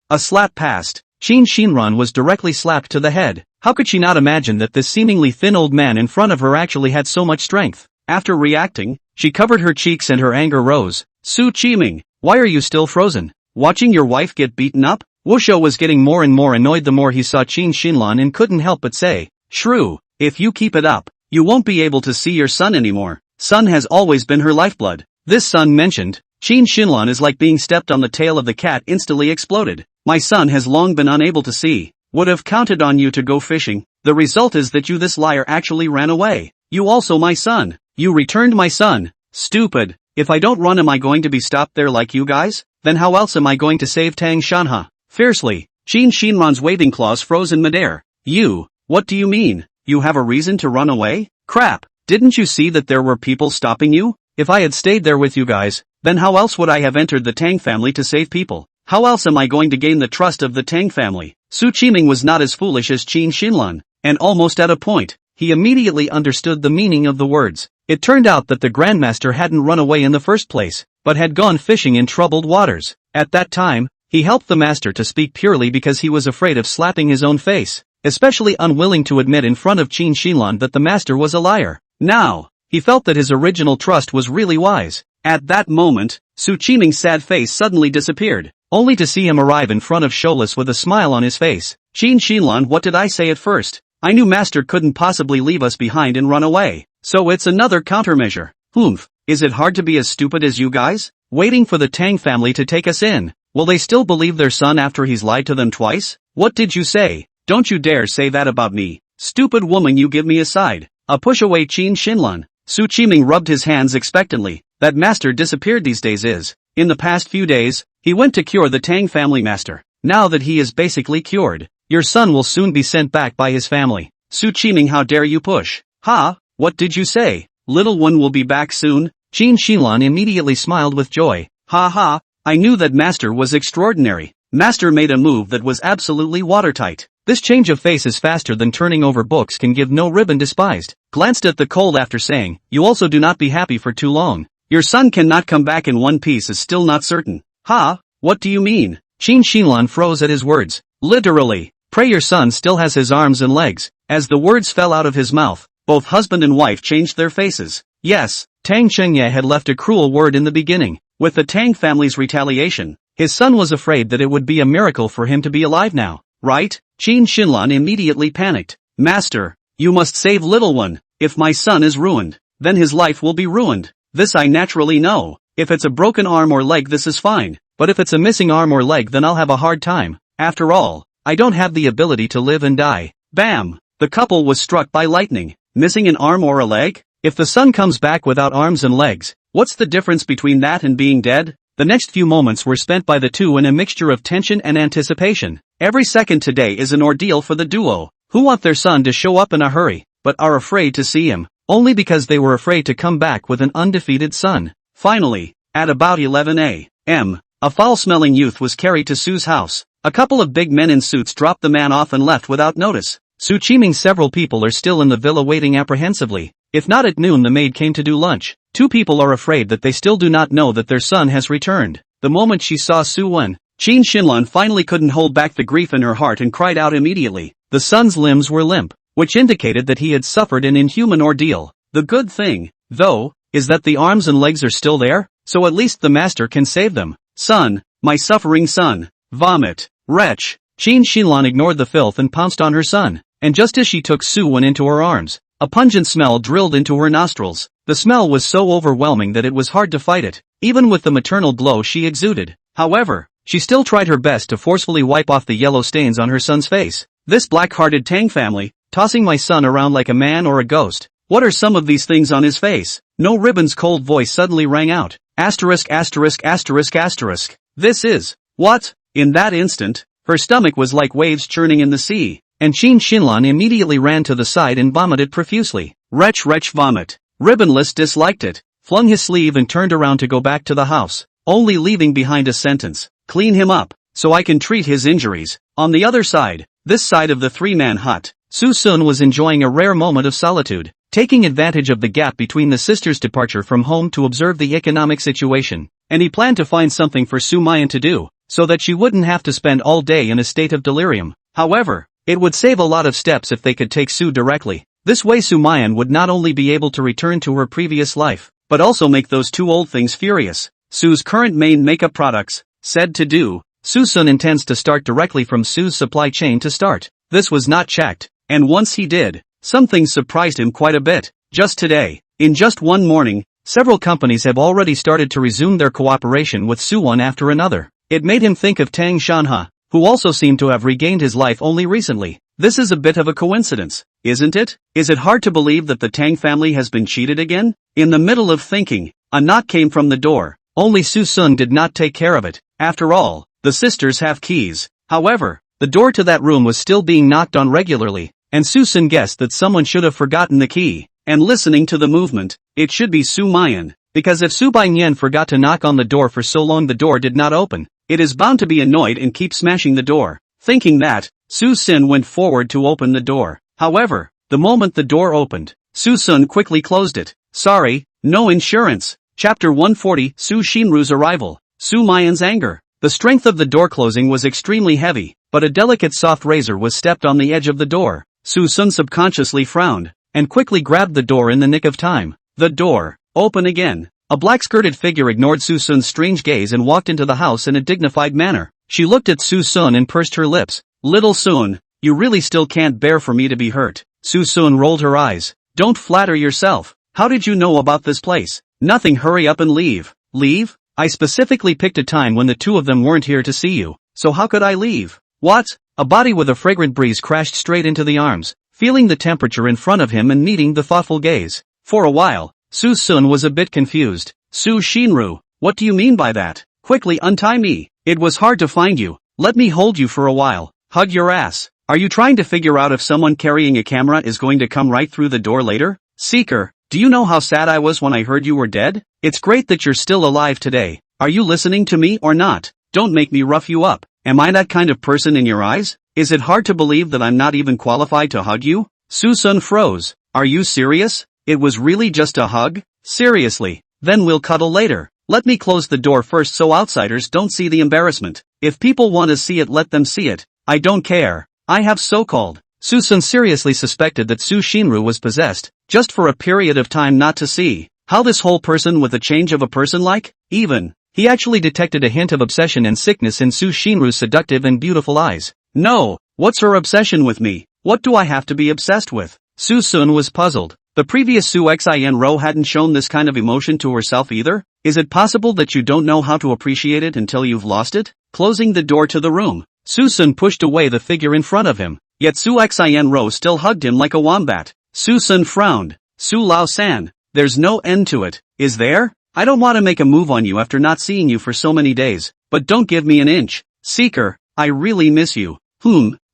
A slap passed. Qin Xinran was directly slapped to the head. How could she not imagine that this seemingly thin old man in front of her actually had so much strength? After reacting, she covered her cheeks and her anger rose. Su Qiming, why are you still frozen? Watching your wife get beaten up? Wusho was getting more and more annoyed the more he saw Qin Xinlan and couldn't help but say, Shrew, if you keep it up, you won't be able to see your son anymore. Son has always been her lifeblood. This son mentioned, Qin Xinlan is like being stepped on the tail of the cat instantly exploded. My son has long been unable to see. Would have counted on you to go fishing. The result is that you this liar actually ran away. You also my son. You returned my son. Stupid. If I don't run am I going to be stopped there like you guys? Then how else am I going to save Tang Shanha? Fiercely, Qin Xinran's waving claws froze in midair. You, what do you mean? You have a reason to run away? Crap, didn't you see that there were people stopping you? If I had stayed there with you guys, then how else would I have entered the Tang family to save people? How else am I going to gain the trust of the Tang family? Qiming was not as foolish as Qin Xinlan, and almost at a point, he immediately understood the meaning of the words. It turned out that the Grandmaster hadn't run away in the first place, but had gone fishing in troubled waters. At that time, he helped the master to speak purely because he was afraid of slapping his own face, especially unwilling to admit in front of Qin Xinlan that the master was a liar. Now, he felt that his original trust was really wise. At that moment, Qiming's sad face suddenly disappeared, only to see him arrive in front of Sholas with a smile on his face. Qin Xinlan, what did I say at first? I knew master couldn't possibly leave us behind and run away, so it's another countermeasure. Humph, is it hard to be as stupid as you guys? Waiting for the Tang family to take us in. Will they still believe their son after he's lied to them twice? What did you say? Don't you dare say that about me. Stupid woman, you give me a side. A push away Qin Xinlan. Qiming rubbed his hands expectantly. That master disappeared these days is. In the past few days, he went to cure the Tang family master. Now that he is basically cured, your son will soon be sent back by his family. Qiming, how dare you push? Ha, what did you say? Little one will be back soon? Qin Xinlan immediately smiled with joy. Ha ha, I knew that master was extraordinary. Master made a move that was absolutely watertight. This change of face is faster than turning over books can give no ribbon despised. Glanced at the cold after saying, you also do not be happy for too long. Your son cannot come back in one piece is still not certain. Ha, what do you mean? Qin Xinlan froze at his words. Literally, pray your son still has his arms and legs. As the words fell out of his mouth, both husband and wife changed their faces. Yes, Tang Chengye had left a cruel word in the beginning. With the Tang family's retaliation, his son was afraid that it would be a miracle for him to be alive now, right? Qin Xinlan immediately panicked. Master, you must save little one. If my son is ruined, then his life will be ruined. This I naturally know. If it's a broken arm or leg, this is fine. But if it's a missing arm or leg, then I'll have a hard time. After all, I don't have the ability to live and die. Bam! The couple was struck by lightning. Missing an arm or a leg? If the son comes back without arms and legs, what's the difference between that and being dead? The next few moments were spent by the two in a mixture of tension and anticipation. Every second today is an ordeal for the duo, who want their son to show up in a hurry, but are afraid to see him, only because they were afraid to come back with an undefeated son. Finally, at about 11 a.m., a foul-smelling youth was carried to Su's house. A couple of big men in suits dropped the man off and left without notice. Qiming, several people are still in the villa waiting apprehensively. If not at noon, the maid came to do lunch. Two people are afraid that they still do not know that their son has returned. The moment she saw Suen, Qin Xinlan finally couldn't hold back the grief in her heart and cried out immediately. The son's limbs were limp, which indicated that he had suffered an inhuman ordeal. The good thing, though, is that the arms and legs are still there, so at least the master can save them. Son, my suffering son. Vomit. Wretch. Qin Xinlan ignored the filth and pounced on her son, and just as she took Suen into her arms, a pungent smell drilled into her nostrils. The smell was so overwhelming that it was hard to fight it, even with the maternal glow she exuded. However, she still tried her best to forcefully wipe off the yellow stains on her son's face. This black-hearted Tang family, tossing my son around like a man or a ghost. What are some of these things on his face? No ribbon's cold voice suddenly rang out. Asterisk asterisk asterisk asterisk. This is, what? In that instant, her stomach was like waves churning in the sea, and Qin Xinlan immediately ran to the side and vomited profusely. Wretch, wretch, vomit. Ribbonless disliked it, flung his sleeve and turned around to go back to the house, only leaving behind a sentence. Clean him up, so I can treat his injuries. On the other side, this side of the three-man hut, Suson was enjoying a rare moment of solitude, taking advantage of the gap between the sisters' departure from home to observe the economic situation, and he planned to find something for Sumayan to do, so that she wouldn't have to spend all day in a state of delirium. However, it would save a lot of steps if they could take Su directly. This way Sumayan would not only be able to return to her previous life, but also make those two old things furious. Su's current main makeup products, said to do, Suson intends to start directly from Su's supply chain to start. This was not checked, and once he did, some things surprised him quite a bit. Just today, in just one morning, several companies have already started to resume their cooperation with Suwon after another. It made him think of Tang Shanha, who also seemed to have regained his life only recently. This is a bit of a coincidence, isn't it? Is it hard to believe that the Tang family has been cheated again? In the middle of thinking, a knock came from the door. Only Susun did not take care of it. After all, the sisters have keys. However, the door to that room was still being knocked on regularly, and Susun guessed that someone should have forgotten the key. And listening to the movement, it should be Sumayan, because if Su Baiyan forgot to knock on the door for so long the door did not open, it is bound to be annoyed and keep smashing the door. Thinking that, Suson went forward to open the door. However, the moment the door opened, Suson quickly closed it. Sorry, no insurance. Chapter 140, Su Shinru's arrival. Sumayan's anger. The strength of the door closing was extremely heavy, but a delicate soft razor was stepped on the edge of the door. Suson subconsciously frowned, and quickly grabbed the door in the nick of time. The door, open again. A black-skirted figure ignored Suson's strange gaze and walked into the house in a dignified manner. She looked at Suson and pursed her lips. Little Suyen, you really still can't bear for me to be hurt. Suson rolled her eyes. Don't flatter yourself. How did you know about this place? Nothing, hurry up and leave. Leave? I specifically picked a time when the two of them weren't here to see you, so how could I leave? What? A body with a fragrant breeze crashed straight into the arms, feeling the temperature in front of him and meeting the thoughtful gaze. For a while, Suson was a bit confused. Su Shinru, what do you mean by that? Quickly untie me. It was hard to find you. Let me hold you for a while. Hug your ass. Are you trying to figure out if someone carrying a camera is going to come right through the door later? Seeker, do you know how sad I was when I heard you were dead? It's great that you're still alive today. Are you listening to me or not? Don't make me rough you up. Am I that kind of person in your eyes? Is it hard to believe that I'm not even qualified to hug you? Suson froze. Are you serious? It was really just a hug? Seriously? Then we'll cuddle later. Let me close the door first so outsiders don't see the embarrassment. If people want to see it, let them see it. I don't care. I have so-called. Suson seriously suspected that Su Shinru was possessed, just for a period of time not to see how this whole person with a change of a person like, even. He actually detected a hint of obsession and sickness in Su Shinru's seductive and beautiful eyes. No, what's her obsession with me? What do I have to be obsessed with? Suson was puzzled. The previous Su Xian hadn't shown this kind of emotion to herself either. Is it possible that you don't know how to appreciate it until you've lost it? Closing the door to the room, Suson pushed away the figure in front of him, yet Su Xian still hugged him like a wombat. Suson frowned. Su Lao-san, there's no end to it, is there? I don't want to make a move on you after not seeing you for so many days, but don't give me an inch. Seeker, I really miss you.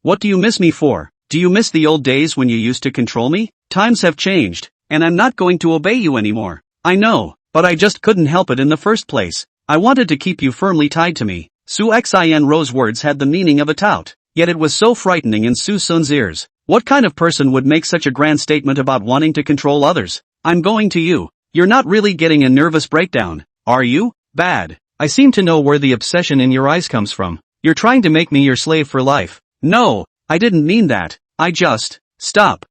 What do you miss me for? Do you miss the old days when you used to control me? Times have changed, and I'm not going to obey you anymore. I know, but I just couldn't help it in the first place. I wanted to keep you firmly tied to me. Su Xian's words had the meaning of a tout, yet it was so frightening in Suson's ears. What kind of person would make such a grand statement about wanting to control others? I'm going to you. You're not really getting a nervous breakdown, are you? Bad. I seem to know where the obsession in your eyes comes from. You're trying to make me your slave for life. No, I didn't mean that. I just... Stop.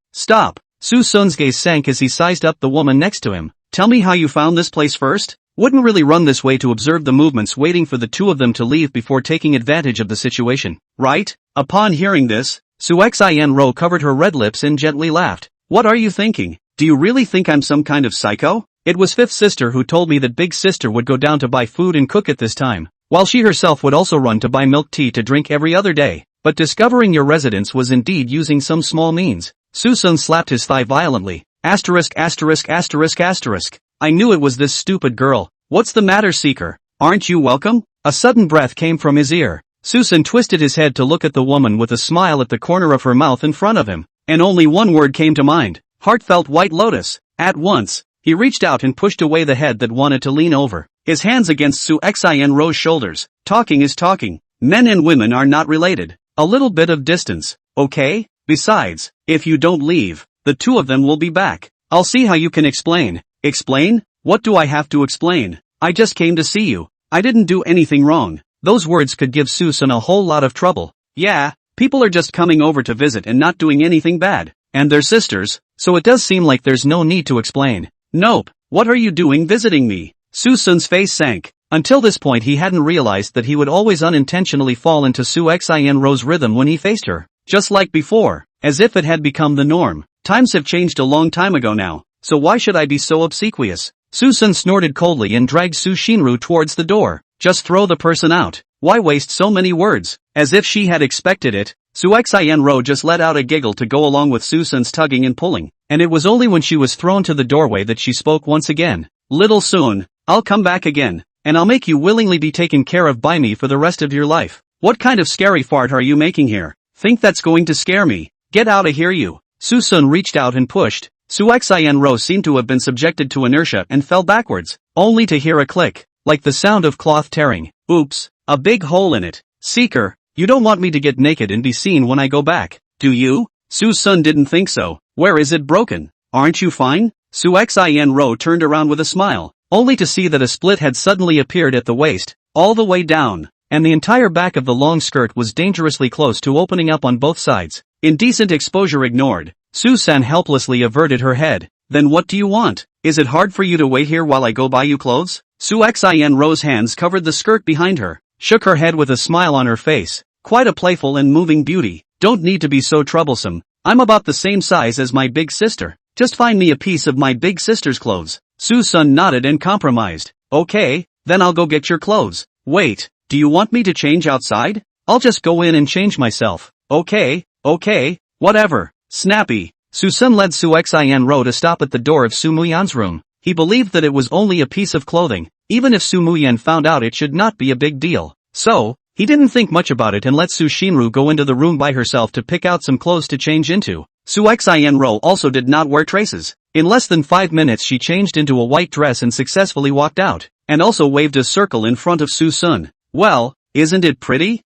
Suson's gaze sank as he sized up the woman next to him. Tell me how you found this place first? Wouldn't really run this way to observe the movements waiting for the two of them to leave before taking advantage of the situation, right? Upon hearing this, Su Xian covered her red lips and gently laughed. What are you thinking? Do you really think I'm some kind of psycho? It was Fifth Sister who told me that Big Sister would go down to buy food and cook at this time, while she herself would also run to buy milk tea to drink every other day. But discovering your residence was indeed using some small means. Suson slapped his thigh violently. I knew it was this stupid girl. What's the matter, Seeker? Aren't you welcome? A sudden breath came from his ear. Suson twisted his head to look at the woman with a smile at the corner of her mouth in front of him. And only one word came to mind. Heartfelt white lotus. At once, he reached out and pushed away the head that wanted to lean over, his hands against Su Xian's shoulders. Talking is talking. Men and women are not related. A little bit of distance, okay? Besides, if you don't leave, the two of them will be back. I'll see how you can explain. Explain? What do I have to explain? I just came to see you. I didn't do anything wrong. Those words could give Suson a whole lot of trouble. Yeah, people are just coming over to visit and not doing anything bad. And they're sisters, so it does seem like there's no need to explain. Nope, what are you doing visiting me? Suson's face sank. Until this point he hadn't realized that he would always unintentionally fall into Su Xian's rhythm when he faced her. Just like before, as if it had become the norm. Times have changed a long time ago now, so why should I be so obsequious? Suson snorted coldly and dragged Su Shinru towards the door. Just throw the person out. Why waste so many words? As if she had expected it, Su Xian just let out a giggle to go along with Suson's tugging and pulling, and it was only when she was thrown to the doorway that she spoke once again. Little Suyen, I'll come back again, and I'll make you willingly be taken care of by me for the rest of your life. What kind of scary fart are you making here? Think that's going to scare me? Get out of here you. Suson reached out and pushed. Su Xian seemed to have been subjected to inertia and fell backwards, only to hear a click, like the sound of cloth tearing. Oops, a big hole in it. Seeker, You don't want me to get naked and be seen when I go back, do you? Suson didn't think so. Where is it broken? Aren't you fine? Suyen Ro turned around with a smile, only to see that a split had suddenly appeared at the waist, all the way down, and the entire back of the long skirt was dangerously close to opening up on both sides. Indecent exposure ignored, Susan helplessly averted her head. Then what do you want? Is it hard for you to wait here while I go buy you clothes? Suyen Ro's hands covered the skirt behind her, shook her head with a smile on her face. Quite a playful and moving beauty. Don't need to be so troublesome. I'm about the same size as my big sister. Just find me a piece of my big sister's clothes. Susun nodded and compromised. Okay, then I'll go get your clothes. Wait, do you want me to change outside? I'll just go in and change myself. Okay, whatever. Snappy. Susun led Suyen Ro to stop at the door of Sumayan's room. He believed that it was only a piece of clothing. Even if Sumayan found out, it should not be a big deal. So, he didn't think much about it and let Su Shinru go into the room by herself to pick out some clothes to change into. Suyen Ro also did not wear traces. In less than 5 minutes she changed into a white dress and successfully walked out, and also waved a circle in front of Susun. Well, isn't it pretty?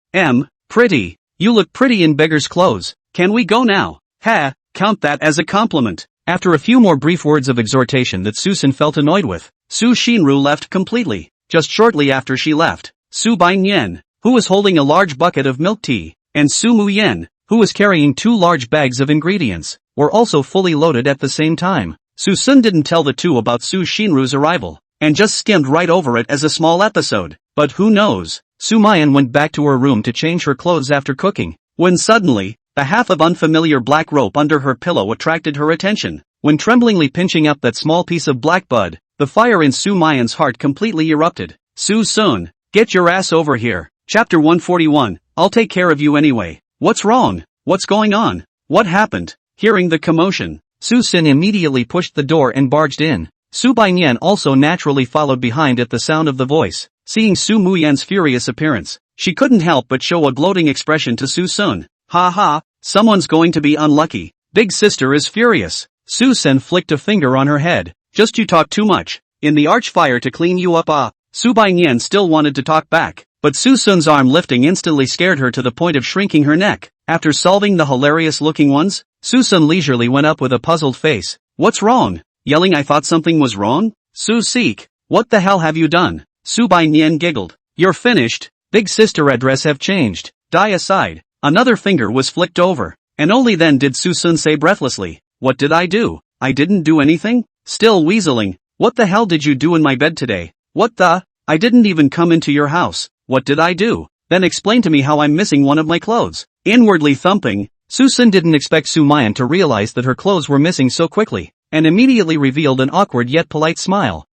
Pretty. You look pretty in beggar's clothes. Can we go now? Ha, count that as a compliment. After a few more brief words of exhortation that Susun felt annoyed with, Su Shinru left completely. Just shortly after she left, Su Baiyan, who was holding a large bucket of milk tea, and Su Muyen, who was carrying 2 large bags of ingredients, were also fully loaded at the same time. Susun didn't tell the two about Su Shinru's arrival, and just skimmed right over it as a small episode. But who knows? Sumayan went back to her room to change her clothes after cooking, when suddenly, the half of unfamiliar black rope under her pillow attracted her attention. When tremblingly pinching up that small piece of black bud, the fire in Sumayan's heart completely erupted. Susun, get your ass over here. Chapter 141, I'll take care of you anyway. What's wrong? What's going on? What happened? Hearing the commotion, Susun immediately pushed the door and barged in. Su Baiyan also naturally followed behind at the sound of the voice. Seeing Su Muyan's furious appearance, she couldn't help but show a gloating expression to Susun. Ha ha, someone's going to be unlucky. Big sister is furious. Susun flicked a finger on her head. Just you talk too much. In the arch fire to clean you up. Su Baiyan still wanted to talk back, but Susun's arm lifting instantly scared her to the point of shrinking her neck. After solving the hilarious-looking ones, Susun leisurely went up with a puzzled face. What's wrong? Yelling I thought something was wrong? Su-seek, what the hell have you done? Su Baiyan giggled. You're finished. Big sister address have changed. Die aside. Another finger was flicked over, and only then did Susun say breathlessly, what did I do? I didn't do anything? Still weaseling. What the hell did you do in my bed today? What the? I didn't even come into your house. What did I do? Then explain to me how I'm missing one of my clothes. Inwardly thumping, Susun didn't expect Sumayan to realize that her clothes were missing so quickly, and immediately revealed an awkward yet polite smile.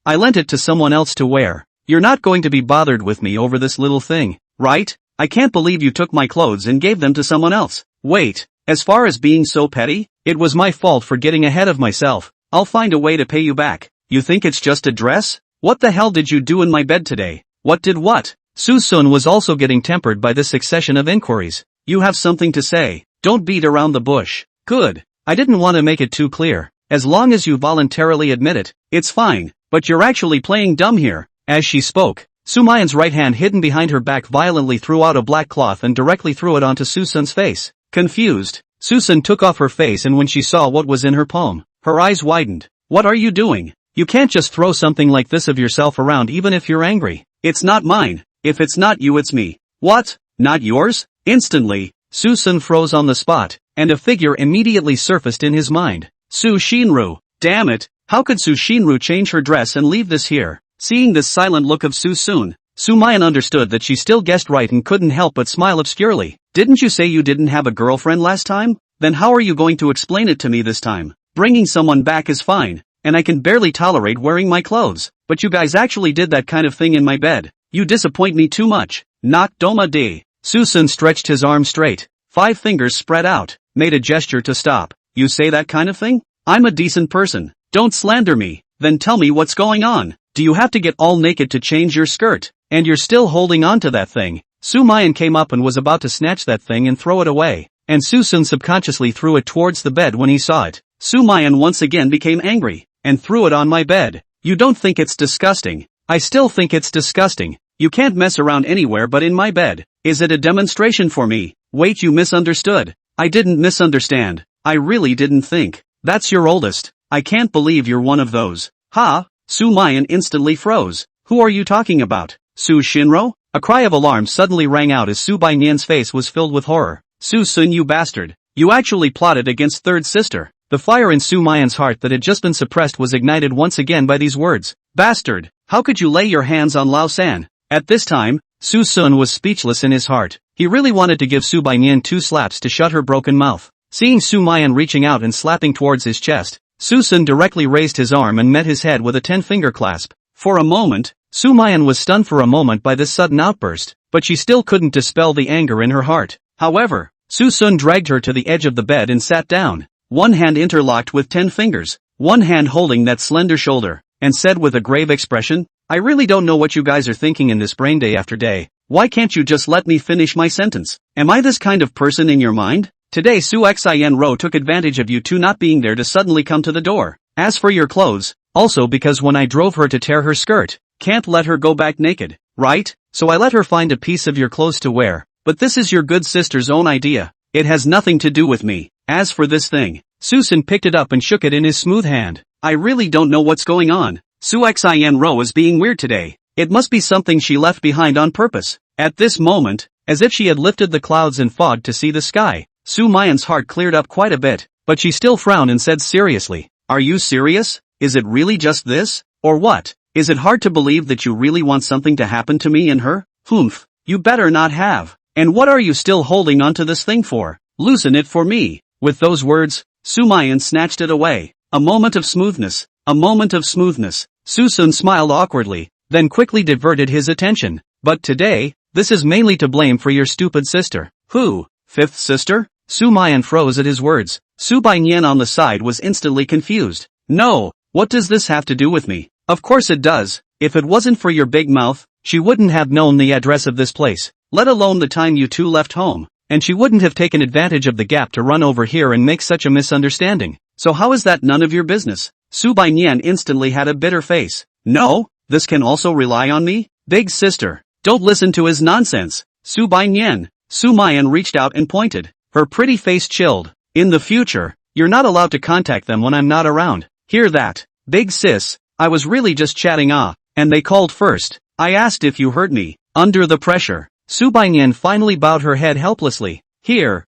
I lent it to someone else to wear. You're not going to be bothered with me over this little thing, right? I can't believe you took my clothes and gave them to someone else. Wait, as far as being so petty, it was my fault for getting ahead of myself. I'll find a way to pay you back. You think it's just a dress? What the hell did you do in my bed today? What did what? Susun was also getting tempered by this succession of inquiries. You have something to say. Don't beat around the bush. Good. I didn't want to make it too clear. As long as you voluntarily admit it, it's fine. But you're actually playing dumb here. As she spoke, Sumayan's right hand hidden behind her back violently threw out a black cloth and directly threw it onto Susun's face. Confused, Susun took off her face, and when she saw what was in her palm, her eyes widened. What are you doing? You can't just throw something like this of yourself around even if you're angry. It's not mine. If it's not you, it's me. What? Not yours? Instantly, Susun froze on the spot, and a figure immediately surfaced in his mind. Su Shinru. Damn it, how could Su Shinru change her dress and leave this here? Seeing this silent look of Susun, Sumayan understood that she still guessed right and couldn't help but smile obscurely. Didn't you say you didn't have a girlfriend last time? Then how are you going to explain it to me this time? Bringing someone back is fine, and I can barely tolerate wearing my clothes, but you guys actually did that kind of thing in my bed. You disappoint me too much. Nak doma de. Susun stretched his arm straight, 5 fingers spread out, made a gesture to stop. You say that kind of thing? I'm a decent person. Don't slander me. Then tell me what's going on. Do you have to get all naked to change your skirt? And you're still holding on to that thing? Sumayan came up and was about to snatch that thing and throw it away, and Susun subconsciously threw it towards the bed when he saw it. Sumayan once again became angry, and threw it on my bed. You don't think it's disgusting? I still think it's disgusting. You can't mess around anywhere but in my bed. Is it a demonstration for me? Wait, you misunderstood. I didn't misunderstand. I really didn't think. That's your oldest. I can't believe you're one of those. Ha! Sumayan instantly froze. Who are you talking about? Su Shinro? A cry of alarm suddenly rang out as Su Baiyan's face was filled with horror. Suson, you bastard. You actually plotted against third sister. The fire in Sumayan's heart that had just been suppressed was ignited once again by these words. Bastard! How could you lay your hands on Lao San? At this time, Suson was speechless in his heart. He really wanted to give Su Baiyan 2 slaps to shut her broken mouth. Seeing Sumayan reaching out and slapping towards his chest, Suson directly raised his arm and met his head with a 10-finger clasp. For a moment, Sumayan was stunned for a moment by this sudden outburst, but she still couldn't dispel the anger in her heart. However, Suson dragged her to the edge of the bed and sat down, one hand interlocked with 10 fingers, one hand holding that slender shoulder, and said with a grave expression, I really don't know what you guys are thinking in this brain day after day. Why can't you just let me finish my sentence? Am I this kind of person in your mind? Today Su Xian Ro took advantage of you two not being there to suddenly come to the door. As for your clothes, also because when I drove her to tear her skirt, can't let her go back naked, right? So I let her find a piece of your clothes to wear. But this is your good sister's own idea. It has nothing to do with me. As for this thing, Susan picked it up and shook it in his smooth hand. I really don't know what's going on. Su Xian Ro is being weird today. It must be something she left behind on purpose. At this moment, as if she had lifted the clouds and fog to see the sky, Sumayan's heart cleared up quite a bit, but she still frowned and said seriously, Are you serious? Is it really just this? Or what? Is it hard to believe that you really want something to happen to me and her? Humph, you better not have. And what are you still holding onto this thing for? Loosen it for me. With those words, Sumayan snatched it away. A moment of smoothness. A moment of smoothness. Susan smiled awkwardly, then quickly diverted his attention. But today, this is mainly to blame for your stupid sister. Who? Fifth sister? Sumayan froze at his words. Su Baiyan on the side was instantly confused. No, what does this have to do with me? Of course it does. If it wasn't for your big mouth, she wouldn't have known the address of this place, let alone the time you two left home, and she wouldn't have taken advantage of the gap to run over here and make such a misunderstanding. So how is that none of your business? Su Baiyan instantly had a bitter face. No, this can also rely on me? Big sister, don't listen to his nonsense. Su Baiyan. Sumayan reached out and pointed. Her pretty face chilled. In the future, you're not allowed to contact them when I'm not around. Hear that? Big sis, I was really just chatting and they called first. I asked if you heard me. Under the pressure, Su Baiyan finally bowed her head helplessly. Here.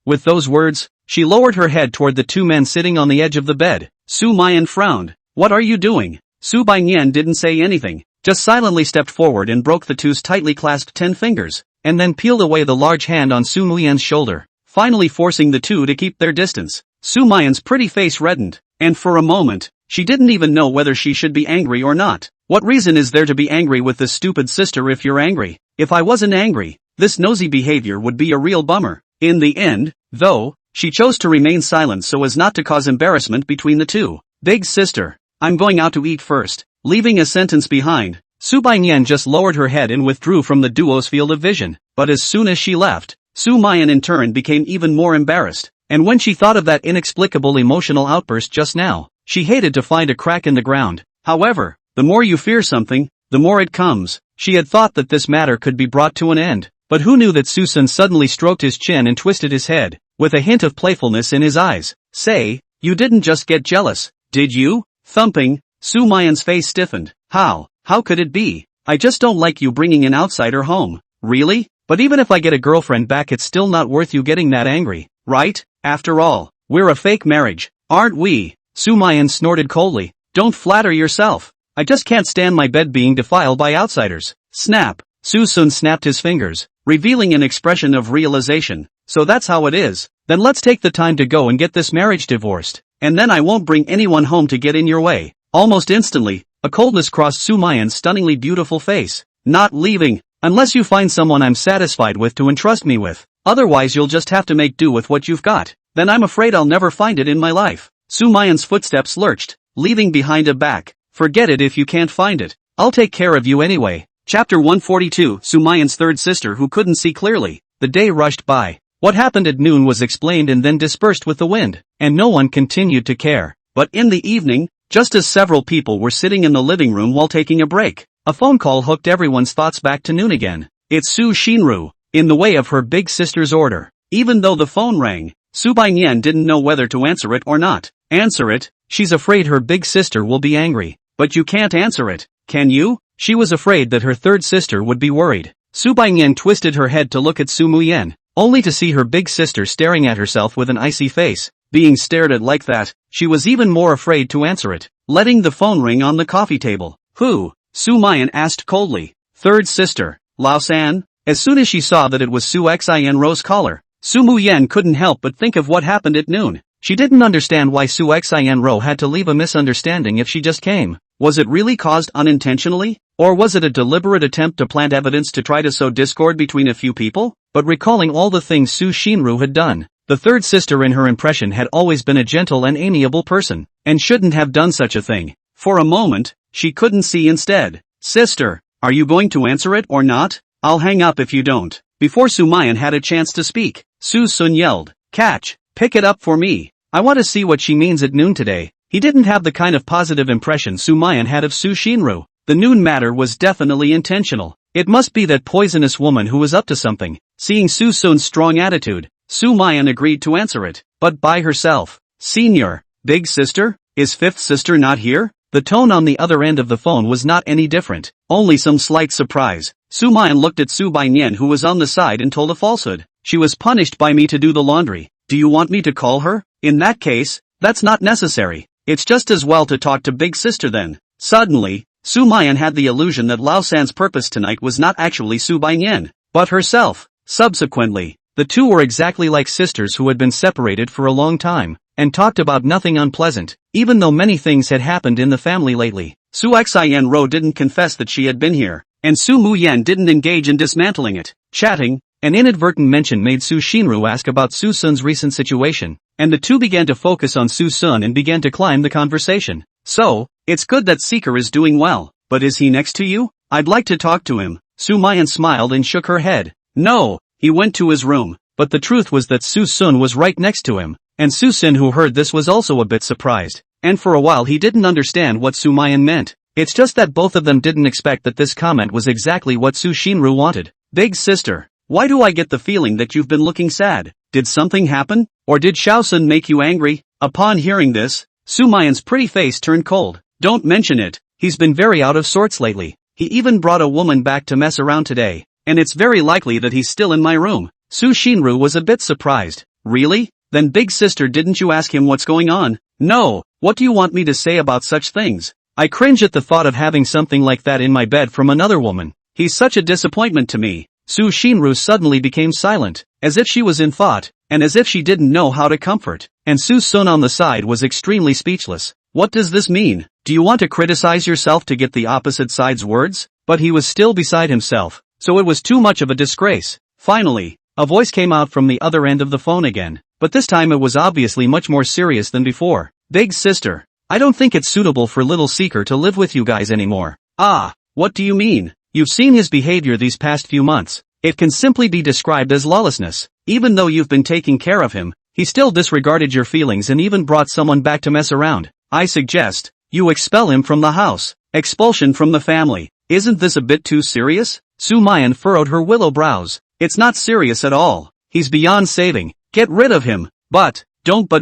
With those words, she lowered her head toward the two men sitting on the edge of the bed. Sumayan frowned. What are you doing? Su Baiyan didn't say anything, just silently stepped forward and broke the two's tightly clasped 10 fingers, and then peeled away the large hand on Sumayan's shoulder, finally forcing the two to keep their distance. Sumayan's pretty face reddened, and for a moment, she didn't even know whether she should be angry or not. What reason is there to be angry with this stupid sister if you're angry? If I wasn't angry, this nosy behavior would be a real bummer. In the end, though, she chose to remain silent so as not to cause embarrassment between the two. Big sister, I'm going out to eat first. Leaving a sentence behind, Su Baiyan just lowered her head and withdrew from the duo's field of vision. But as soon as she left, Sumayan in turn became even more embarrassed. And when she thought of that inexplicable emotional outburst just now, she hated to find a crack in the ground. However, the more you fear something, the more it comes. She had thought that this matter could be brought to an end. But who knew that Susan suddenly stroked his chin and twisted his head, with a hint of playfulness in his eyes. Say, you didn't just get jealous, did you? Thumping, Sumayan's face stiffened. How could it be? I just don't like you bringing an outsider home. Really? But even if I get a girlfriend back it's still not worth you getting that angry, right? After all, we're a fake marriage, aren't we? Sumayan snorted coldly. Don't flatter yourself. I just can't stand my bed being defiled by outsiders. Snap. Susun snapped his fingers, revealing an expression of realization. So that's how it is. Then let's take the time to go and get this marriage divorced. And then I won't bring anyone home to get in your way. Almost instantly, a coldness crossed Sumayan's stunningly beautiful face. Not leaving, unless you find someone I'm satisfied with to entrust me with. Otherwise you'll just have to make do with what you've got. Then I'm afraid I'll never find it in my life. Sumayan's footsteps lurched, leaving behind a back. Forget it if you can't find it. I'll take care of you anyway. Chapter 142, Sumayan's third sister who couldn't see clearly. The day rushed by. What happened at noon was explained and then dispersed with the wind, and no one continued to care. But in the evening, just as several people were sitting in the living room while taking a break, A phone call hooked everyone's thoughts back to noon again. It's Su Xinru, in the way of her big sister's order. Even though the phone rang, Su Baiyan didn't know whether to answer it or not. Answer it? She's afraid her big sister will be angry. But you can't answer it, can you? She was afraid that her third sister would be worried. Su Baiyan twisted her head to look at Su Muyan, only to see her big sister staring at herself with an icy face. Being stared at like that, she was even more afraid to answer it, letting the phone ring on the coffee table. Who? Sumayan asked coldly. Third sister, Lao San? As soon as she saw that it was Su Xin Ro's caller, Su Muyan couldn't help but think of what happened at noon. She didn't understand why Su Xin Ro had to leave a misunderstanding if she just came. Was it really caused unintentionally? Or was it a deliberate attempt to plant evidence to try to sow discord between a few people? But recalling all the things Su Xinru had done, the third sister in her impression had always been a gentle and amiable person, and shouldn't have done such a thing. For a moment, she couldn't see instead. Sister, are you going to answer it or not? I'll hang up if you don't. Before Sumayan had a chance to speak, Suson yelled, Catch, pick it up for me. I want to see what she means at noon today. He didn't have the kind of positive impression Sumayan had of Su Xinru. The noon matter was definitely intentional. It must be that poisonous woman who was up to something. Seeing Suson's strong attitude, Sumayan agreed to answer it, but by herself. Senior, big sister, is fifth sister not here? The tone on the other end of the phone was not any different, only some slight surprise. Sumayan looked at Su Baiyan who was on the side and told a falsehood. She was punished by me to do the laundry. Do you want me to call her? In that case, that's not necessary. It's just as well to talk to big sister then. Suddenly, Sumayan had the illusion that Lao San's purpose tonight was not actually Su Baiyan, but herself. Subsequently, the two were exactly like sisters who had been separated for a long time, and talked about nothing unpleasant, even though many things had happened in the family lately. Su Xin Ro didn't confess that she had been here, and Su Muyan didn't engage in dismantling it. Chatting, an inadvertent mention made Su Xinru ask about Suson's recent situation, and the two began to focus on Suson and began to climb the conversation. So, it's good that Seeker is doing well, but is he next to you? I'd like to talk to him. Sumayan smiled and shook her head. No, he went to his room, but the truth was that Suson was right next to him, and Suson who heard this was also a bit surprised, and for a while he didn't understand what Sumayan meant. It's just that both of them didn't expect that this comment was exactly what Su Xinru wanted. Big sister, why do I get the feeling that you've been looking sad? Did something happen? Or did Shaosun make you angry? Upon hearing this, Sumayan's pretty face turned cold. Don't mention it, he's been very out of sorts lately. He even brought a woman back to mess around today, and it's very likely that he's still in my room. Su Xinru was a bit surprised. Really? Then big sister, didn't you ask him what's going on? No, what do you want me to say about such things? I cringe at the thought of having something like that in my bed from another woman. He's such a disappointment to me. Su Xinru suddenly became silent, as if she was in thought, and as if she didn't know how to comfort, and Suson on the side was extremely speechless. What does this mean? Do you want to criticize yourself to get the opposite side's words? But he was still beside himself, so it was too much of a disgrace. Finally, a voice came out from the other end of the phone again, but this time it was obviously much more serious than before. Big sister, I don't think it's suitable for little Seeker to live with you guys anymore. Ah, what do you mean? You've seen his behavior these past few months. It can simply be described as lawlessness. Even though you've been taking care of him, he still disregarded your feelings and even brought someone back to mess around. I suggest you expel him from the house. Expulsion from the family. Isn't this a bit too serious? Sumayan furrowed her willow brows. It's not serious at all. He's beyond saving. Get rid of him. But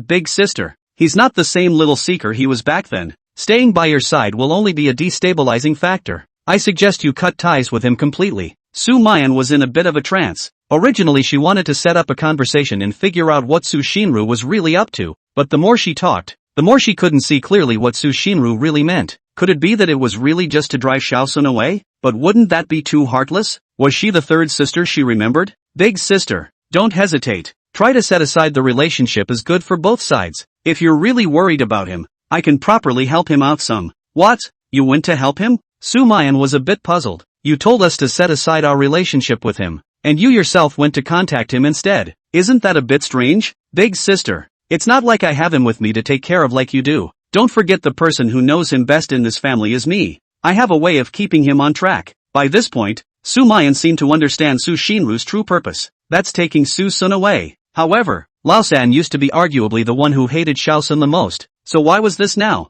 big sister. He's not the same little Seeker he was back then. Staying by your side will only be a destabilizing factor. I suggest you cut ties with him completely. Sumayan was in a bit of a trance. Originally she wanted to set up a conversation and figure out what Su Xinru was really up to, but the more she talked, the more she couldn't see clearly what Su Xinru really meant. Could it be that it was really just to drive Shaosun away? But wouldn't that be too heartless? Was she the third sister she remembered? Big sister, don't hesitate. Try to set aside the relationship as good for both sides. If you're really worried about him, I can properly help him out some. What? You went to help him? Sumayan was a bit puzzled. You told us to set aside our relationship with him, and you yourself went to contact him instead. Isn't that a bit strange? Big sister, it's not like I have him with me to take care of like you do. Don't forget the person who knows him best in this family is me. I have a way of keeping him on track. By this point, Sumayan seemed to understand Su Xinru's true purpose. That's taking Susun away. However, Lao San used to be arguably the one who hated Shaosun the most, so why was this now?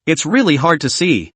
It's really hard to see.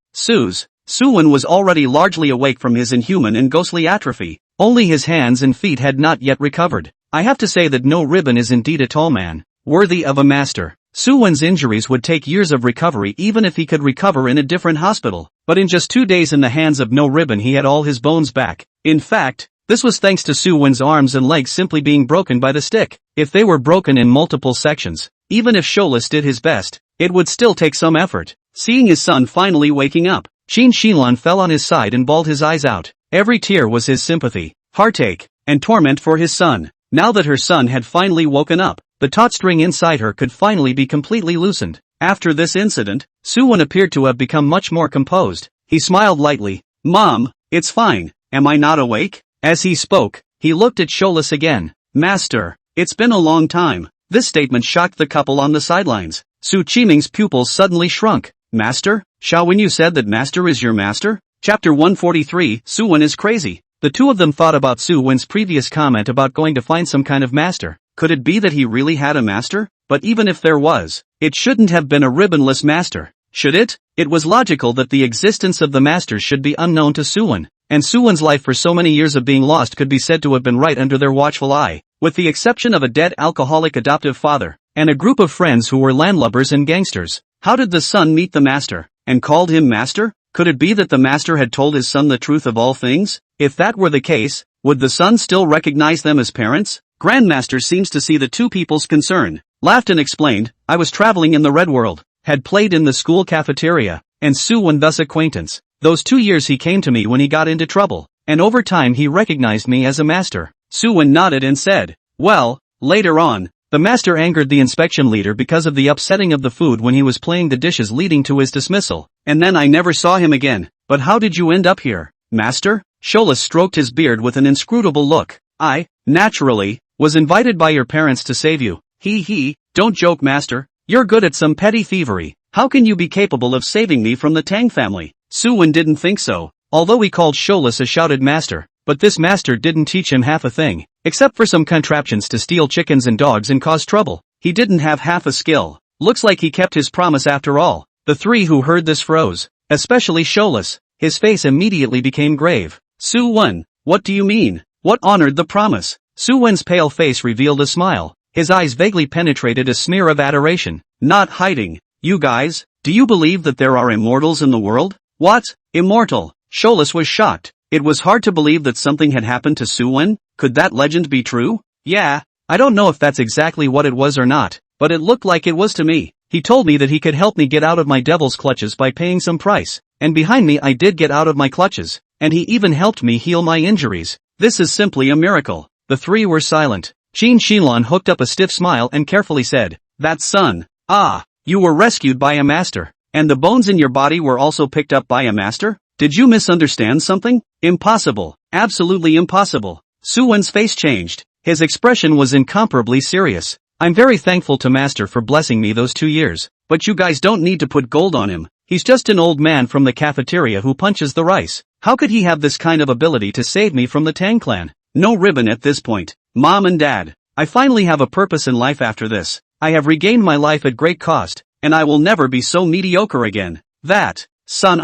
Suyen was already largely awake from his inhuman and ghostly atrophy. Only his hands and feet had not yet recovered. I have to say that no ribbon is indeed a tall man, worthy of a master. Suyen's injuries would take years of recovery even if he could recover in a different hospital. But in just 2 days in the hands of no ribbon he had all his bones back. In fact, this was thanks to Suyen's arms and legs simply being broken by the stick. If they were broken in multiple sections, even if Sholas did his best, it would still take some effort. Seeing his son finally waking up, Qin Shinlan fell on his side and bawled his eyes out. Every tear was his sympathy, heartache, and torment for his son. Now that her son had finally woken up, the taut string inside her could finally be completely loosened. After this incident, Suyen appeared to have become much more composed. He smiled lightly. "Mom, it's fine, am I not awake?" As he spoke, he looked at Sholas again. "Master, it's been a long time." This statement shocked the couple on the sidelines. Su Qiming's pupils suddenly shrunk. "Master? Xiaowen, you said that master is your master?" Chapter 143, Suyen is crazy. The two of them thought about Suyen's previous comment about going to find some kind of master. Could it be that he really had a master? But even if there was, it shouldn't have been a ribbonless master, should it? It was logical that the existence of the masters should be unknown to Suyen, and Suyen's life for so many years of being lost could be said to have been right under their watchful eye, with the exception of a dead alcoholic adoptive father, and a group of friends who were landlubbers and gangsters. How did the son meet the master, and called him master? Could it be that the master had told his son the truth of all things? If that were the case, would the son still recognize them as parents? Grandmaster seems to see the two people's concern, laughed and explained, "I was traveling in the Red World, had played in the school cafeteria, and Suyen thus acquaintance. Those 2 years he came to me when he got into trouble, and over time he recognized me as a master." Suyen nodded and said, "Well, later on, the master angered the inspection leader because of the upsetting of the food when he was playing the dishes leading to his dismissal, and then I never saw him again." "But how did you end up here, master?" Sholas stroked his beard with an inscrutable look. "I, naturally, was invited by your parents to save you." He, "Don't joke, master. You're good at some petty thievery. How can you be capable of saving me from the Tang family?" Suyen didn't think so, although he called Sholas a shouted master, but this master didn't teach him half a thing, except for some contraptions to steal chickens and dogs and cause trouble. He didn't have half a skill. Looks like he kept his promise after all. The three who heard this froze, especially Sholas. His face immediately became grave. "Suyen, what do you mean? What honored the promise?" Suyen's pale face revealed a smile. His eyes vaguely penetrated a smear of adoration. "Not hiding. You guys, do you believe that there are immortals in the world?" "What? Immortal?" Sholas was shocked. It was hard to believe that something had happened to Suyen. Could that legend be true? "Yeah, I don't know if that's exactly what it was or not, but it looked like it was to me. He told me that he could help me get out of my devil's clutches by paying some price, and behind me I did get out of my clutches, and he even helped me heal my injuries. This is simply a miracle." The three were silent. Qin Shinlan hooked up a stiff smile and carefully said, "That son. Ah, you were rescued by a master, and the bones in your body were also picked up by a master? Did you misunderstand something? Impossible. Absolutely impossible." Suyen's face changed. His expression was incomparably serious. "I'm very thankful to master for blessing me those 2 years, but you guys don't need to put gold on him. He's just an old man from the cafeteria who punches the rice. How could he have this kind of ability to save me from the Tang clan? No ribbon at this point. Mom and Dad, I finally have a purpose in life after this. I have regained my life at great cost, and I will never be so mediocre again." "That, son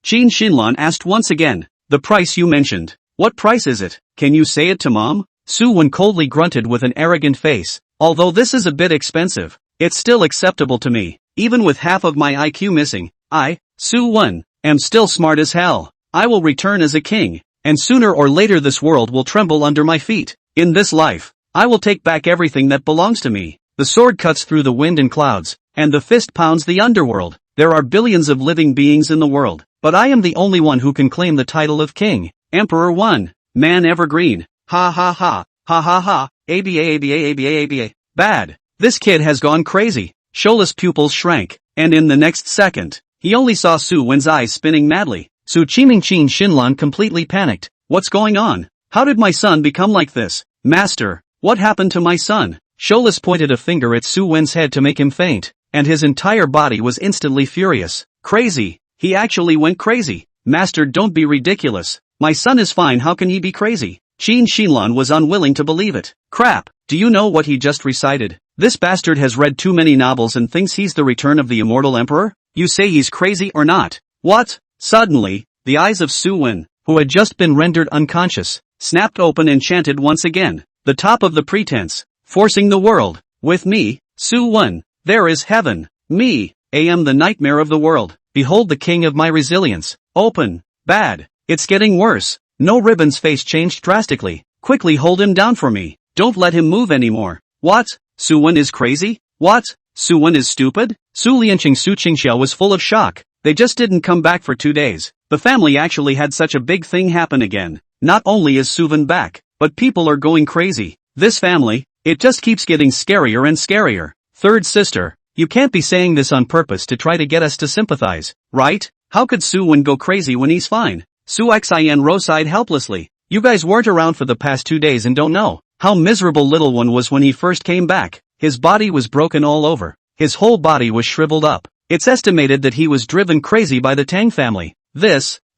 Qin Shinlan asked once again. "The price you mentioned. What price is it? Can you say it to Mom?" Suyen coldly grunted with an arrogant face. "Although this is a bit expensive, it's still acceptable to me. Even with half of my IQ missing, I, Suyen, am still smart as hell. I will return as a king, and sooner or later this world will tremble under my feet. In this life, I will take back everything that belongs to me." The sword cuts through the wind and clouds, and the fist pounds the underworld. There are billions of living beings in the world, but I am the only one who can claim the title of king. Emperor 1, man evergreen. Ha ha ha, ha ha ha, ABA. Bad. This kid has gone crazy. Sholas' pupils shrank, and in the next second, he only saw Suyen's eyes spinning madly. Su Qiming Qin Shinlan completely panicked. "What's going on? How did my son become like this? Master, what happened to my son?" Sholas pointed a finger at Suyen's head to make him faint, and his entire body was instantly furious. "Crazy? He actually went crazy. Master, don't be ridiculous. My son is fine, how can he be crazy?" Qin Shinlan was unwilling to believe it. "Crap, do you know what he just recited? This bastard has read too many novels and thinks he's the return of the immortal emperor? You say he's crazy or not?" "What?" Suddenly, The eyes of Suyen, who had just been rendered unconscious, snapped open and chanted once again, the top of the pretense, forcing the world. With me, Suyen, there is heaven. Me, I am the nightmare of the world. Behold the king of my resilience. Open. Bad. It's getting worse. No Ribbon's face changed drastically. Quickly hold him down for me. Don't let him move anymore. What? Suyen is crazy? What? Suyen is stupid? Su Lianqing Su Qingxiao was full of shock. They just didn't come back for 2 days. The family actually had such a big thing happen again. Not only is Suven back, but people are going crazy. This family, it just keeps getting scarier and scarier. Third sister, you can't be saying this on purpose to try to get us to sympathize, right? How could Suwen go crazy when he's fine? Su Xian Ro sighed helplessly. You guys weren't around for the past 2 days and don't know how miserable little one was when he first came back. His body was broken all over. His whole body was shriveled up. It's estimated that he was driven crazy by the Tang family.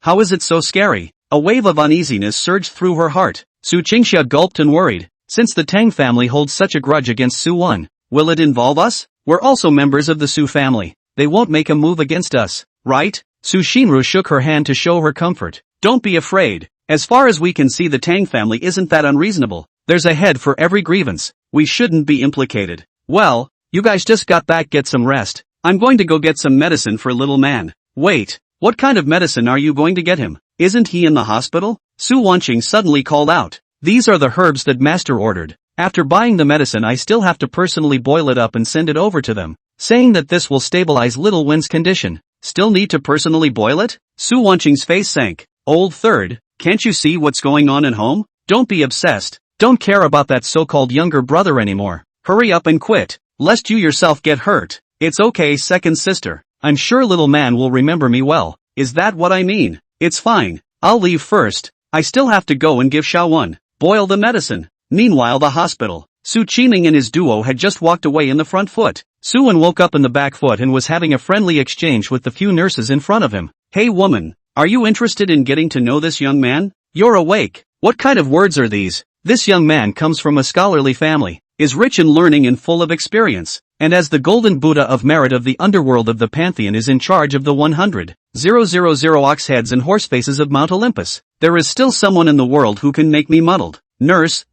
How is it so scary? A wave of uneasiness surged through her heart. Su Qingxia gulped and worried. Since the Tang family holds such a grudge against Suwen, will it involve us? We're also members of the Su family. They won't make a move against us, right? Su Xinru shook her hand to show her comfort. Don't be afraid. As far as we can see, the Tang family isn't that unreasonable. There's a head for every grievance. We shouldn't be implicated. Well, you guys just got back, get some rest. I'm going to go get some medicine for little man. Wait, what kind of medicine are you going to get him? Isn't he in the hospital? Su Wanqing suddenly called out. These are the herbs that master ordered. After buying the medicine, I still have to personally boil it up and send it over to them, saying that this will stabilize little Wen's condition. Still need to personally boil it? Su Wanqing's face sank. Old third, can't you see what's going on at home? Don't be obsessed. Don't care about that so-called younger brother anymore. Hurry up and quit, lest you yourself get hurt. It's okay, second sister. I'm sure little man will remember me well. Is that what I mean? It's fine. I'll leave first. I still have to go and give Shaowen boil the medicine. Meanwhile, the hospital. Su Qiming and his duo had just walked away in the front foot. Suwen woke up in the back foot and was having a friendly exchange with the few nurses in front of him. Hey woman, are you interested in getting to know this young man? You're awake. What kind of words are these? This young man comes from a scholarly family, is rich in learning and full of experience, and as the golden Buddha of merit of the underworld of the Pantheon is in charge of the 100,000 ox heads and horse faces of Mount Olympus. There is still someone in the world who can make me muddled. Nurse,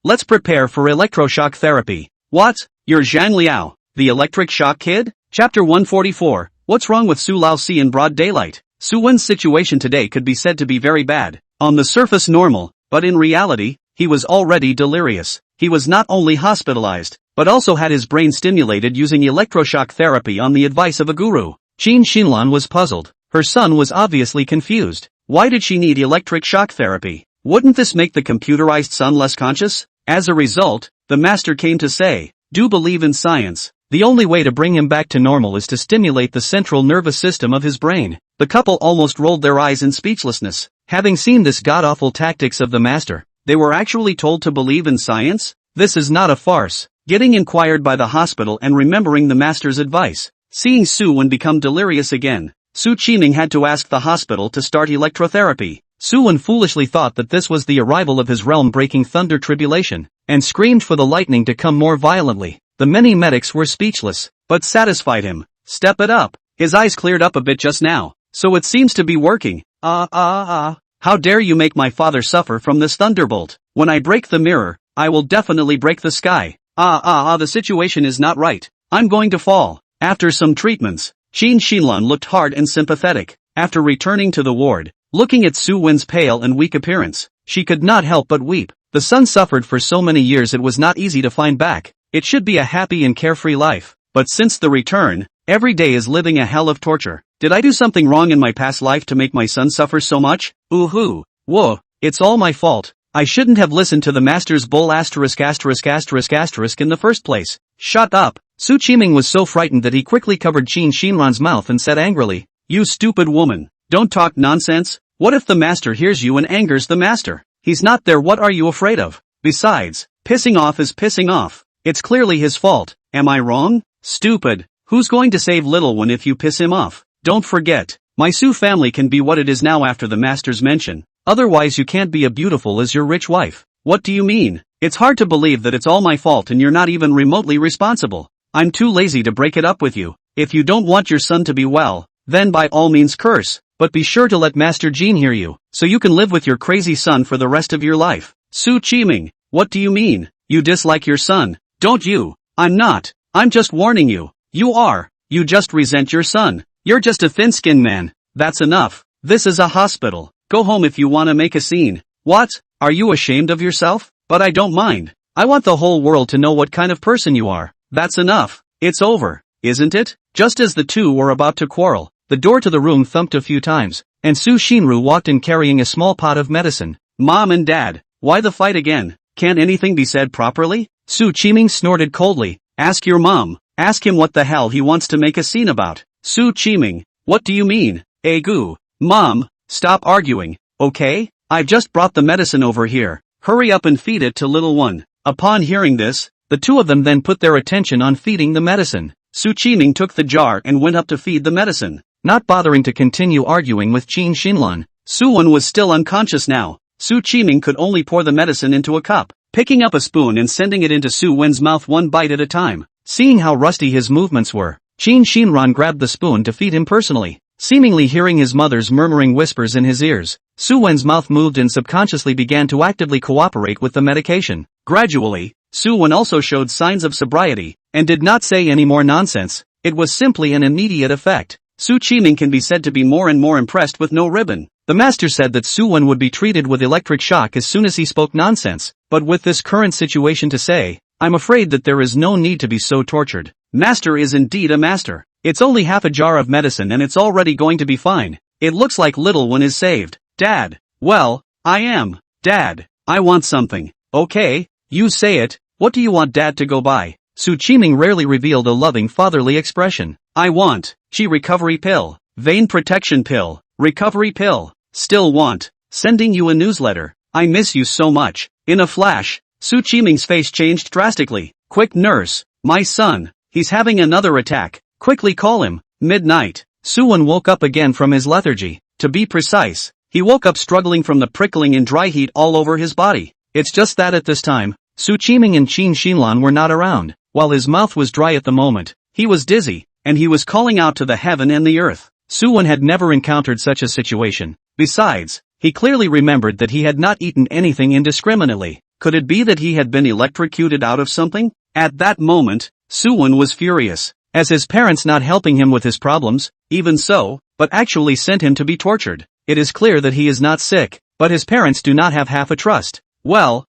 let's prepare for electroshock therapy. What? You're Zhang Liao, the electric shock kid? Chapter 144, What's wrong with Su Lao Si in broad daylight? Suwen's situation today could be said to be very bad. On the surface normal, but in reality, he was already delirious. He was not only hospitalized, but also had his brain stimulated using electroshock therapy on the advice of a guru. Qin Xinlan was puzzled. Her son was obviously confused. Why did she need electric shock therapy? Wouldn't this make the computerized son less conscious? As a result, the master came to say, do believe in science. The only way to bring him back to normal is to stimulate the central nervous system of his brain. The couple almost rolled their eyes in speechlessness. Having seen this god-awful tactics of the master, they were actually told to believe in science? This is not a farce. Getting inquired by the hospital and remembering the master's advice. Seeing Suwen become delirious again, Su Qiming had to ask the hospital to start electrotherapy. Suwen foolishly thought that this was the arrival of his realm-breaking thunder tribulation, and screamed for the lightning to come more violently. The many medics were speechless, but satisfied him. Step it up. His eyes cleared up a bit just now. So it seems to be working. How dare you make my father suffer from this thunderbolt? When I break the mirror, I will definitely break the sky. The situation is not right. I'm going to fall. After some treatments, Qin Xinlan looked hard and sympathetic. After returning to the ward, looking at Su Wen's pale and weak appearance, she could not help but weep. The son suffered for so many years, it was not easy to find back. It should be a happy and carefree life. But since the return, every day is living a hell of torture. Did I do something wrong in my past life to make my son suffer so much? Whoa, it's all my fault. I shouldn't have listened to the master's bull ***** in the first place. Shut up. Su Qiming was so frightened that he quickly covered Qin Xinran's mouth and said angrily, you stupid woman, don't talk nonsense. What if the master hears you and angers the master? He's not there, what are you afraid of? Besides, pissing off is pissing off. It's clearly his fault. Am I wrong? Stupid. Who's going to save little one if you piss him off? Don't forget, my Su family can be what it is now after the master's mention. Otherwise you can't be as beautiful as your rich wife. What do you mean? It's hard to believe that it's all my fault and you're not even remotely responsible. I'm too lazy to break it up with you. If you don't want your son to be well, then by all means curse. but be sure to let Master Jean hear you, so you can live with your crazy son for the rest of your life. Su Qiming, what do you mean? You dislike your son, don't you? I'm not. I'm just warning you. You are. You just resent your son. You're just a thin-skinned man. That's enough. This is a hospital. Go home if you want to make a scene. What? Are you ashamed of yourself? But I don't mind. I want the whole world to know what kind of person you are. That's enough. It's over, isn't it? Just as the two were about to quarrel, the door to the room thumped a few times, and Su Shinru walked in carrying a small pot of medicine. Mom and Dad, why the fight again? Can't anything be said properly? Su Qiming snorted coldly. Ask your mom. Ask him what the hell he wants to make a scene about. Su Qiming, what do you mean? Egu. Mom, stop arguing, okay? I've just brought the medicine over here. Hurry up and feed it to little one. Upon hearing this, the two of them then put their attention on feeding the medicine. Su Qiming took the jar and went up to feed the medicine, not bothering to continue arguing with Qin Xinlan. Suan was still unconscious now. Su Qiming could only pour the medicine into a cup, picking up a spoon and sending it into Su Wen's mouth one bite at a time. Seeing how rusty his movements were, Qin Xinran grabbed the spoon to feed him personally. Seemingly hearing his mother's murmuring whispers in his ears, Su Wen's mouth moved and subconsciously began to actively cooperate with the medication. Gradually, Su Wen also showed signs of sobriety, and did not say any more nonsense. It was simply an immediate effect. Su Qiming can be said to be more and more impressed with no ribbon. The master said that Su Wen would be treated with electric shock as soon as he spoke nonsense, but with this current situation to say, I'm afraid that there is no need to be so tortured. Master is indeed a master. It's only half a jar of medicine and it's already going to be fine. It looks like little one is saved. Dad. Well, I am. Dad. I want something. Okay, you say it. What do you want Dad to go by? Su Qiming rarely revealed a loving fatherly expression. I want. Recovery pill. Vein protection pill. Recovery pill. Still want. Sending you a newsletter. I miss you so much. In a flash, Su Qiming's face changed drastically. Quick nurse. My son. He's having another attack. Quickly call him. Midnight. Suyen woke up again from his lethargy. To be precise, he woke up struggling from the prickling and dry heat all over his body. It's just that at this time, Su Qiming and Qin Xinlan were not around. While his mouth was dry at the moment, he was dizzy, and he was calling out to the heaven and the earth. Suyen had never encountered such a situation. Besides, he clearly remembered that he had not eaten anything indiscriminately. Could it be that he had been electrocuted out of something? At that moment, Suyen was furious. As his parents not helping him with his problems, even so, but actually sent him to be tortured. It is clear that he is not sick, but his parents do not have half a trust. Well,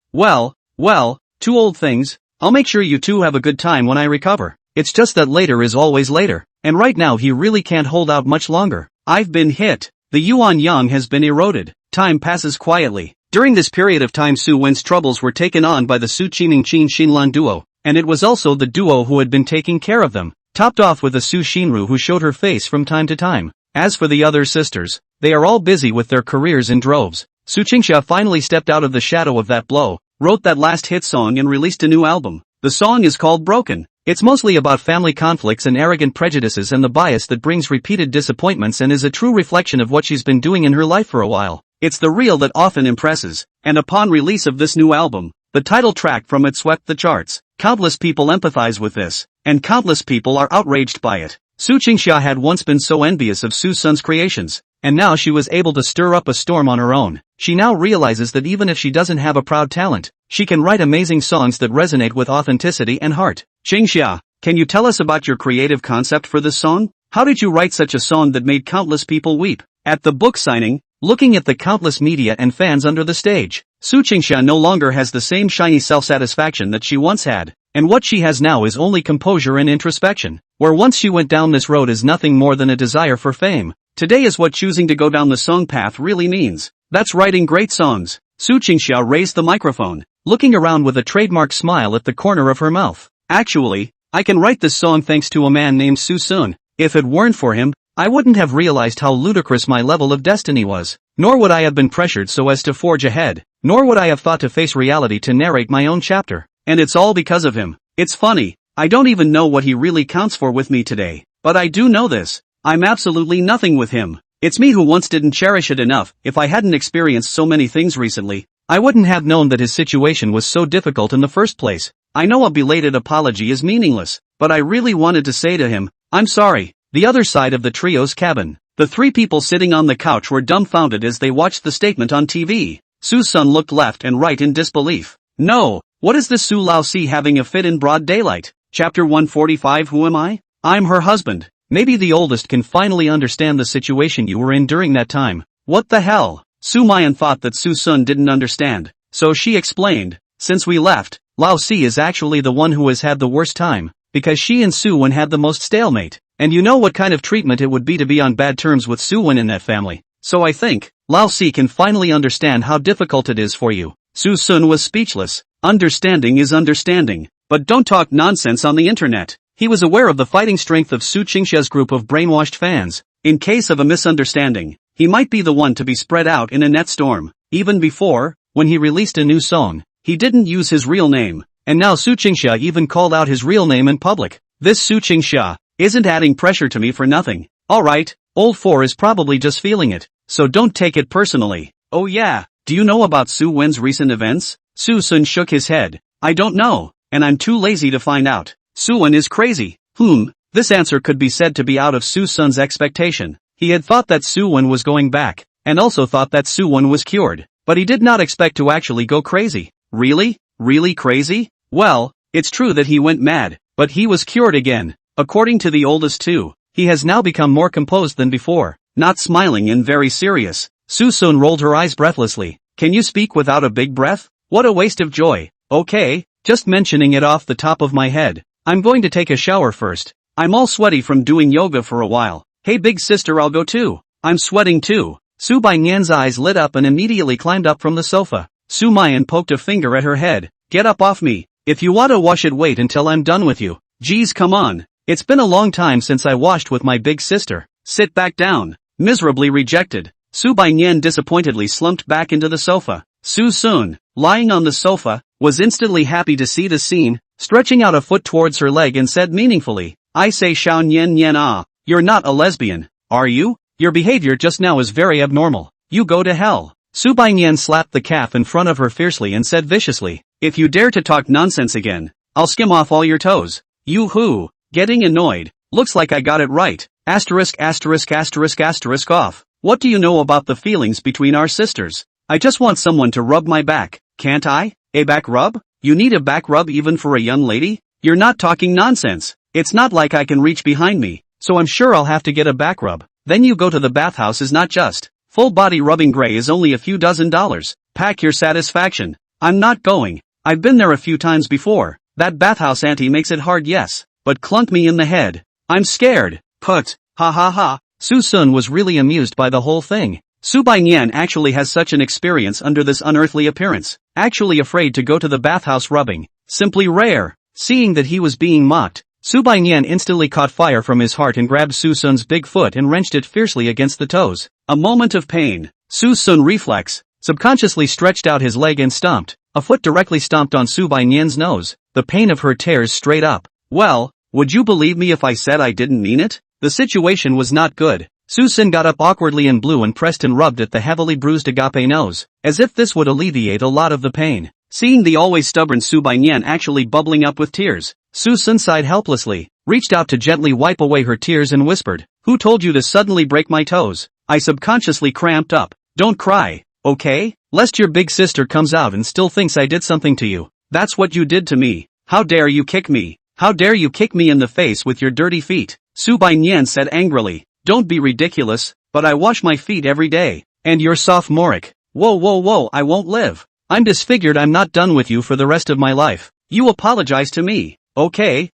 two old things. I'll make sure you two have a good time when I recover. It's just that later is always later, and right now he really can't hold out much longer. I've been hit. The yuan yang has been eroded. Time passes quietly. During this period of time Su Wen's troubles were taken on by the Su Qiming Qin Xinlan duo, and it was also the duo who had been taking care of them, topped off with the Su Shinru who showed her face from time to time. As for the other sisters, they are all busy with their careers in droves. Su Qingxia finally stepped out of the shadow of that blow, wrote that last hit song and released a new album. The song is called Broken. It's mostly about family conflicts and arrogant prejudices and the bias that brings repeated disappointments and is a true reflection of what she's been doing in her life for a while. It's the real that often impresses, and upon release of this new album, the title track from it swept the charts. Countless people empathize with this, and countless people are outraged by it. Su Qingxia had once been so envious of Suson's creations, and now she was able to stir up a storm on her own. She now realizes that even if she doesn't have a proud talent, she can write amazing songs that resonate with authenticity and heart. Qingxia, can you tell us about your creative concept for this song? How did you write such a song that made countless people weep? At the book signing, looking at the countless media and fans under the stage, Su Qingxia no longer has the same shiny self-satisfaction that she once had, and what she has now is only composure and introspection. Where once she went down this road is nothing more than a desire for fame, today is what choosing to go down the song path really means. That's writing great songs. Su Qingxia raised the microphone, looking around with a trademark smile at the corner of her mouth. Actually, I can write this song thanks to a man named Suson. If it weren't for him, I wouldn't have realized how ludicrous my level of destiny was, nor would I have been pressured so as to forge ahead, nor would I have thought to face reality to narrate my own chapter. And it's all because of him. It's funny, I don't even know what he really counts for with me today, but I do know this. I'm absolutely nothing with him. It's me who once didn't cherish it enough. If I hadn't experienced so many things recently, I wouldn't have known that his situation was so difficult in the first place. I know a belated apology is meaningless, but I really wanted to say to him, I'm sorry. The other side of the trio's cabin. The three people sitting on the couch were dumbfounded as they watched the statement on TV. Suson looked left and right in disbelief. No, what is this Su Laozi having a fit in broad daylight? Chapter 145. Who am I? I'm her husband. Maybe the oldest can finally understand the situation you were in during that time. What the hell? Sumayan thought that Suson didn't understand, so she explained, since we left, Laozi is actually the one who has had the worst time, because she and Suen had the most stalemate, and you know what kind of treatment it would be to be on bad terms with Suen in that family. So I think, Laozi can finally understand how difficult it is for you. Suson was speechless. Understanding is understanding, but don't talk nonsense on the internet. He was aware of the fighting strength of Su Qingsha's group of brainwashed fans. In case of a misunderstanding, he might be the one to be spread out in a net storm. Even before, when he released a new song, he didn't use his real name, and now Su Qingsha even called out his real name in public. This Su Qingsha isn't adding pressure to me for nothing. Alright, old 4 is probably just feeling it, so don't take it personally. Oh yeah, do you know about Suen's recent events? Suson shook his head. I don't know, and I'm too lazy to find out. Suen is crazy. This answer could be said to be out of Suson's expectation. He had thought that Suen was going back, and also thought that Suen was cured, but he did not expect to actually go crazy. Really? Really crazy? Well, it's true that he went mad, but he was cured again. According to the oldest too, he has now become more composed than before, not smiling and very serious. Suson rolled her eyes breathlessly. Can you speak without a big breath? What a waste of joy. Okay, just mentioning it off the top of my head. I'm going to take a shower first. I'm all sweaty from doing yoga for a while. Hey big sister, I'll go too. I'm sweating too. Su Baiyan's eyes lit up and immediately climbed up from the sofa. Sumayan poked a finger at her head. Get up off me. If you want to wash it, wait until I'm done with you. Geez, come on. It's been a long time since I washed with my big sister. Sit back down. Miserably rejected. Su Baiyan disappointedly slumped back into the sofa. Suson, lying on the sofa, was instantly happy to see the scene, stretching out a foot towards her leg and said meaningfully, I say Shao Nian Nian ah, you're not a lesbian, are you? Your behavior just now is very abnormal. You go to hell. Su Baiyan slapped the calf in front of her fiercely and said viciously, if you dare to talk nonsense again, I'll skim off all your toes. You who? Getting annoyed. Looks like I got it right. Asterisk asterisk asterisk asterisk off. What do you know about the feelings between our sisters? I just want someone to rub my back, can't I? A back rub? You need a back rub even for a young lady? You're not talking nonsense. It's not like I can reach behind me, so I'm sure I'll have to get a back rub. Then you go to the bathhouse is not just. Full body rubbing gray is only a few $dozen. Pack your satisfaction. I'm not going. I've been there a few times before. That bathhouse auntie makes it hard, yes, but clunk me in the head. I'm scared. Put. Ha ha ha. Suson was really amused by the whole thing. Su Baiyan actually has such an experience under this unearthly appearance. Actually afraid to go to the bathhouse rubbing. Simply rare. Seeing that he was being mocked, Su Baiyan instantly caught fire from his heart and grabbed Suson's big foot and wrenched it fiercely against the toes. A moment of pain. Suson reflex, subconsciously stretched out his leg and stomped. A foot directly stomped on Su Baiyan's nose. The pain of her tears straight up. Well, would you believe me if I said I didn't mean it? The situation was not good. Suson got up awkwardly and blew and pressed and rubbed at the heavily bruised agape nose, as if this would alleviate a lot of the pain. Seeing the always stubborn Su Baiyan actually bubbling up with tears, Suson sighed helplessly, reached out to gently wipe away her tears and whispered, who told you to suddenly break my toes? I subconsciously cramped up. Don't cry, okay? Lest your big sister comes out and still thinks I did something to you. That's what you did to me. How dare you kick me? How dare you kick me in the face with your dirty feet? Su Baiyan said angrily. Don't be ridiculous, but I wash my feet every day. And you're sophomoric. Whoa, I won't live. I'm disfigured. I'm not done with you for the rest of my life. You apologize to me. Okay,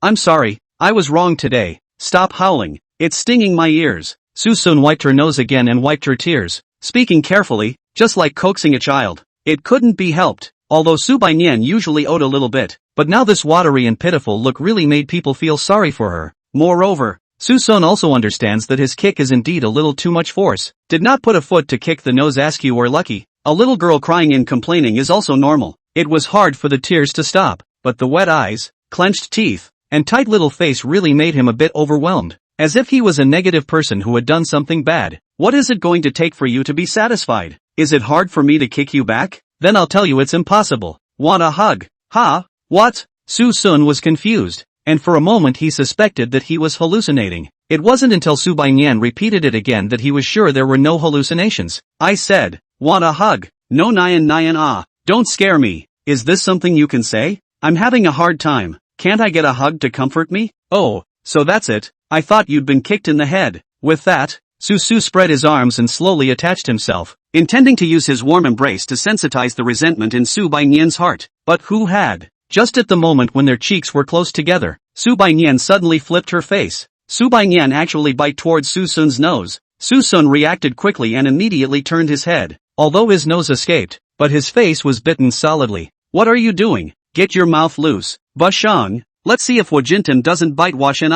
I'm sorry. I was wrong today. Stop howling. It's stinging my ears. Suson wiped her nose again and wiped her tears, speaking carefully, just like coaxing a child. It couldn't be helped, although Su Baiyan usually owed a little bit, but now this watery and pitiful look really made people feel sorry for her. Moreover, Suson also understands that his kick is indeed a little too much force. Did not put a foot to kick the nose. Ask you were lucky. A little girl crying and complaining is also normal. It was hard for the tears to stop, but the wet eyes, clenched teeth, and tight little face really made him a bit overwhelmed, as if he was a negative person who had done something bad. What is it going to take for you to be satisfied? Is it hard for me to kick you back? Then I'll tell you it's impossible. Want a hug? Ha? What? Suson was confused, and for a moment he suspected that he was hallucinating. It wasn't until Subayan repeated it again that he was sure there were no hallucinations. I said, "Want a hug?" "No Nyan ah, don't scare me. Is this something you can say? I'm having a hard time. Can't I get a hug to comfort me?" "Oh, so that's it. I thought you'd been kicked in the head." With that, Susu spread his arms and slowly attached himself, intending to use his warm embrace to sensitize the resentment in Subayan's heart. But who had? Just at the moment when their cheeks were close together, Subayan suddenly flipped her face. Subayan actually bit towards Suson's nose. Suson reacted quickly and immediately turned his head, although his nose escaped, but his face was bitten solidly. "What are you doing? Get your mouth loose. Bashang, let's see if Wajintan doesn't bite Wash and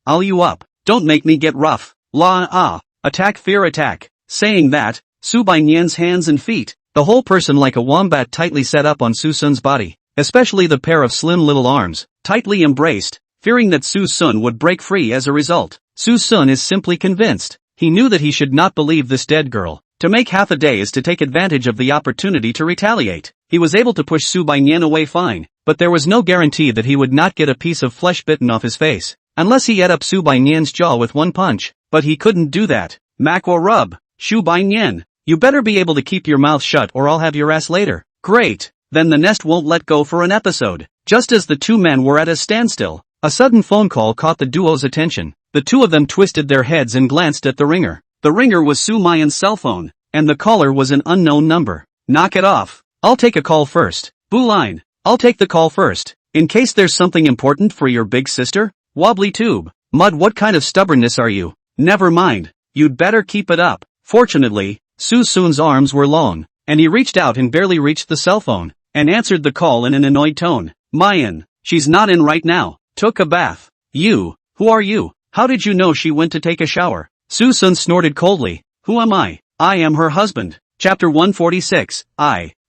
I'll you up. Don't make me get rough. La ah, attack fear attack." Saying that, Subayan's hands and feet, the whole person like a wombat tightly set up on Suson's body, especially the pair of slim little arms, tightly embraced, fearing that Susun would break free as a result. Susun is simply convinced. He knew that he should not believe this dead girl. To make half a day is to take advantage of the opportunity to retaliate. He was able to push Subayan away fine, but there was no guarantee that he would not get a piece of flesh bitten off his face, unless he ate up Subayan's jaw with one punch. But he couldn't do that. Mac or rub. Subayan, you better be able to keep your mouth shut or I'll have your ass later. Great. Then the nest won't let go for an episode. Just as the two men were at a standstill, a sudden phone call caught the duo's attention. The two of them twisted their heads and glanced at the ringer. The ringer was Sumayan's cell phone, and the caller was an unknown number. "Knock it off. I'll take a call first." "Buline, I'll take the call first. In case there's something important for your big sister." "Wobbly tube. Mud, what kind of stubbornness are you?" "Never mind. You'd better keep it up." Fortunately, Susun's arms were long, and he reached out and barely reached the cell phone, and answered the call in an annoyed tone. "Mayan, she's not in right now. Took a bath." "You, who are you? How did you know she went to take a shower?" Susun snorted coldly. "Who am I? I am her husband." Chapter 146,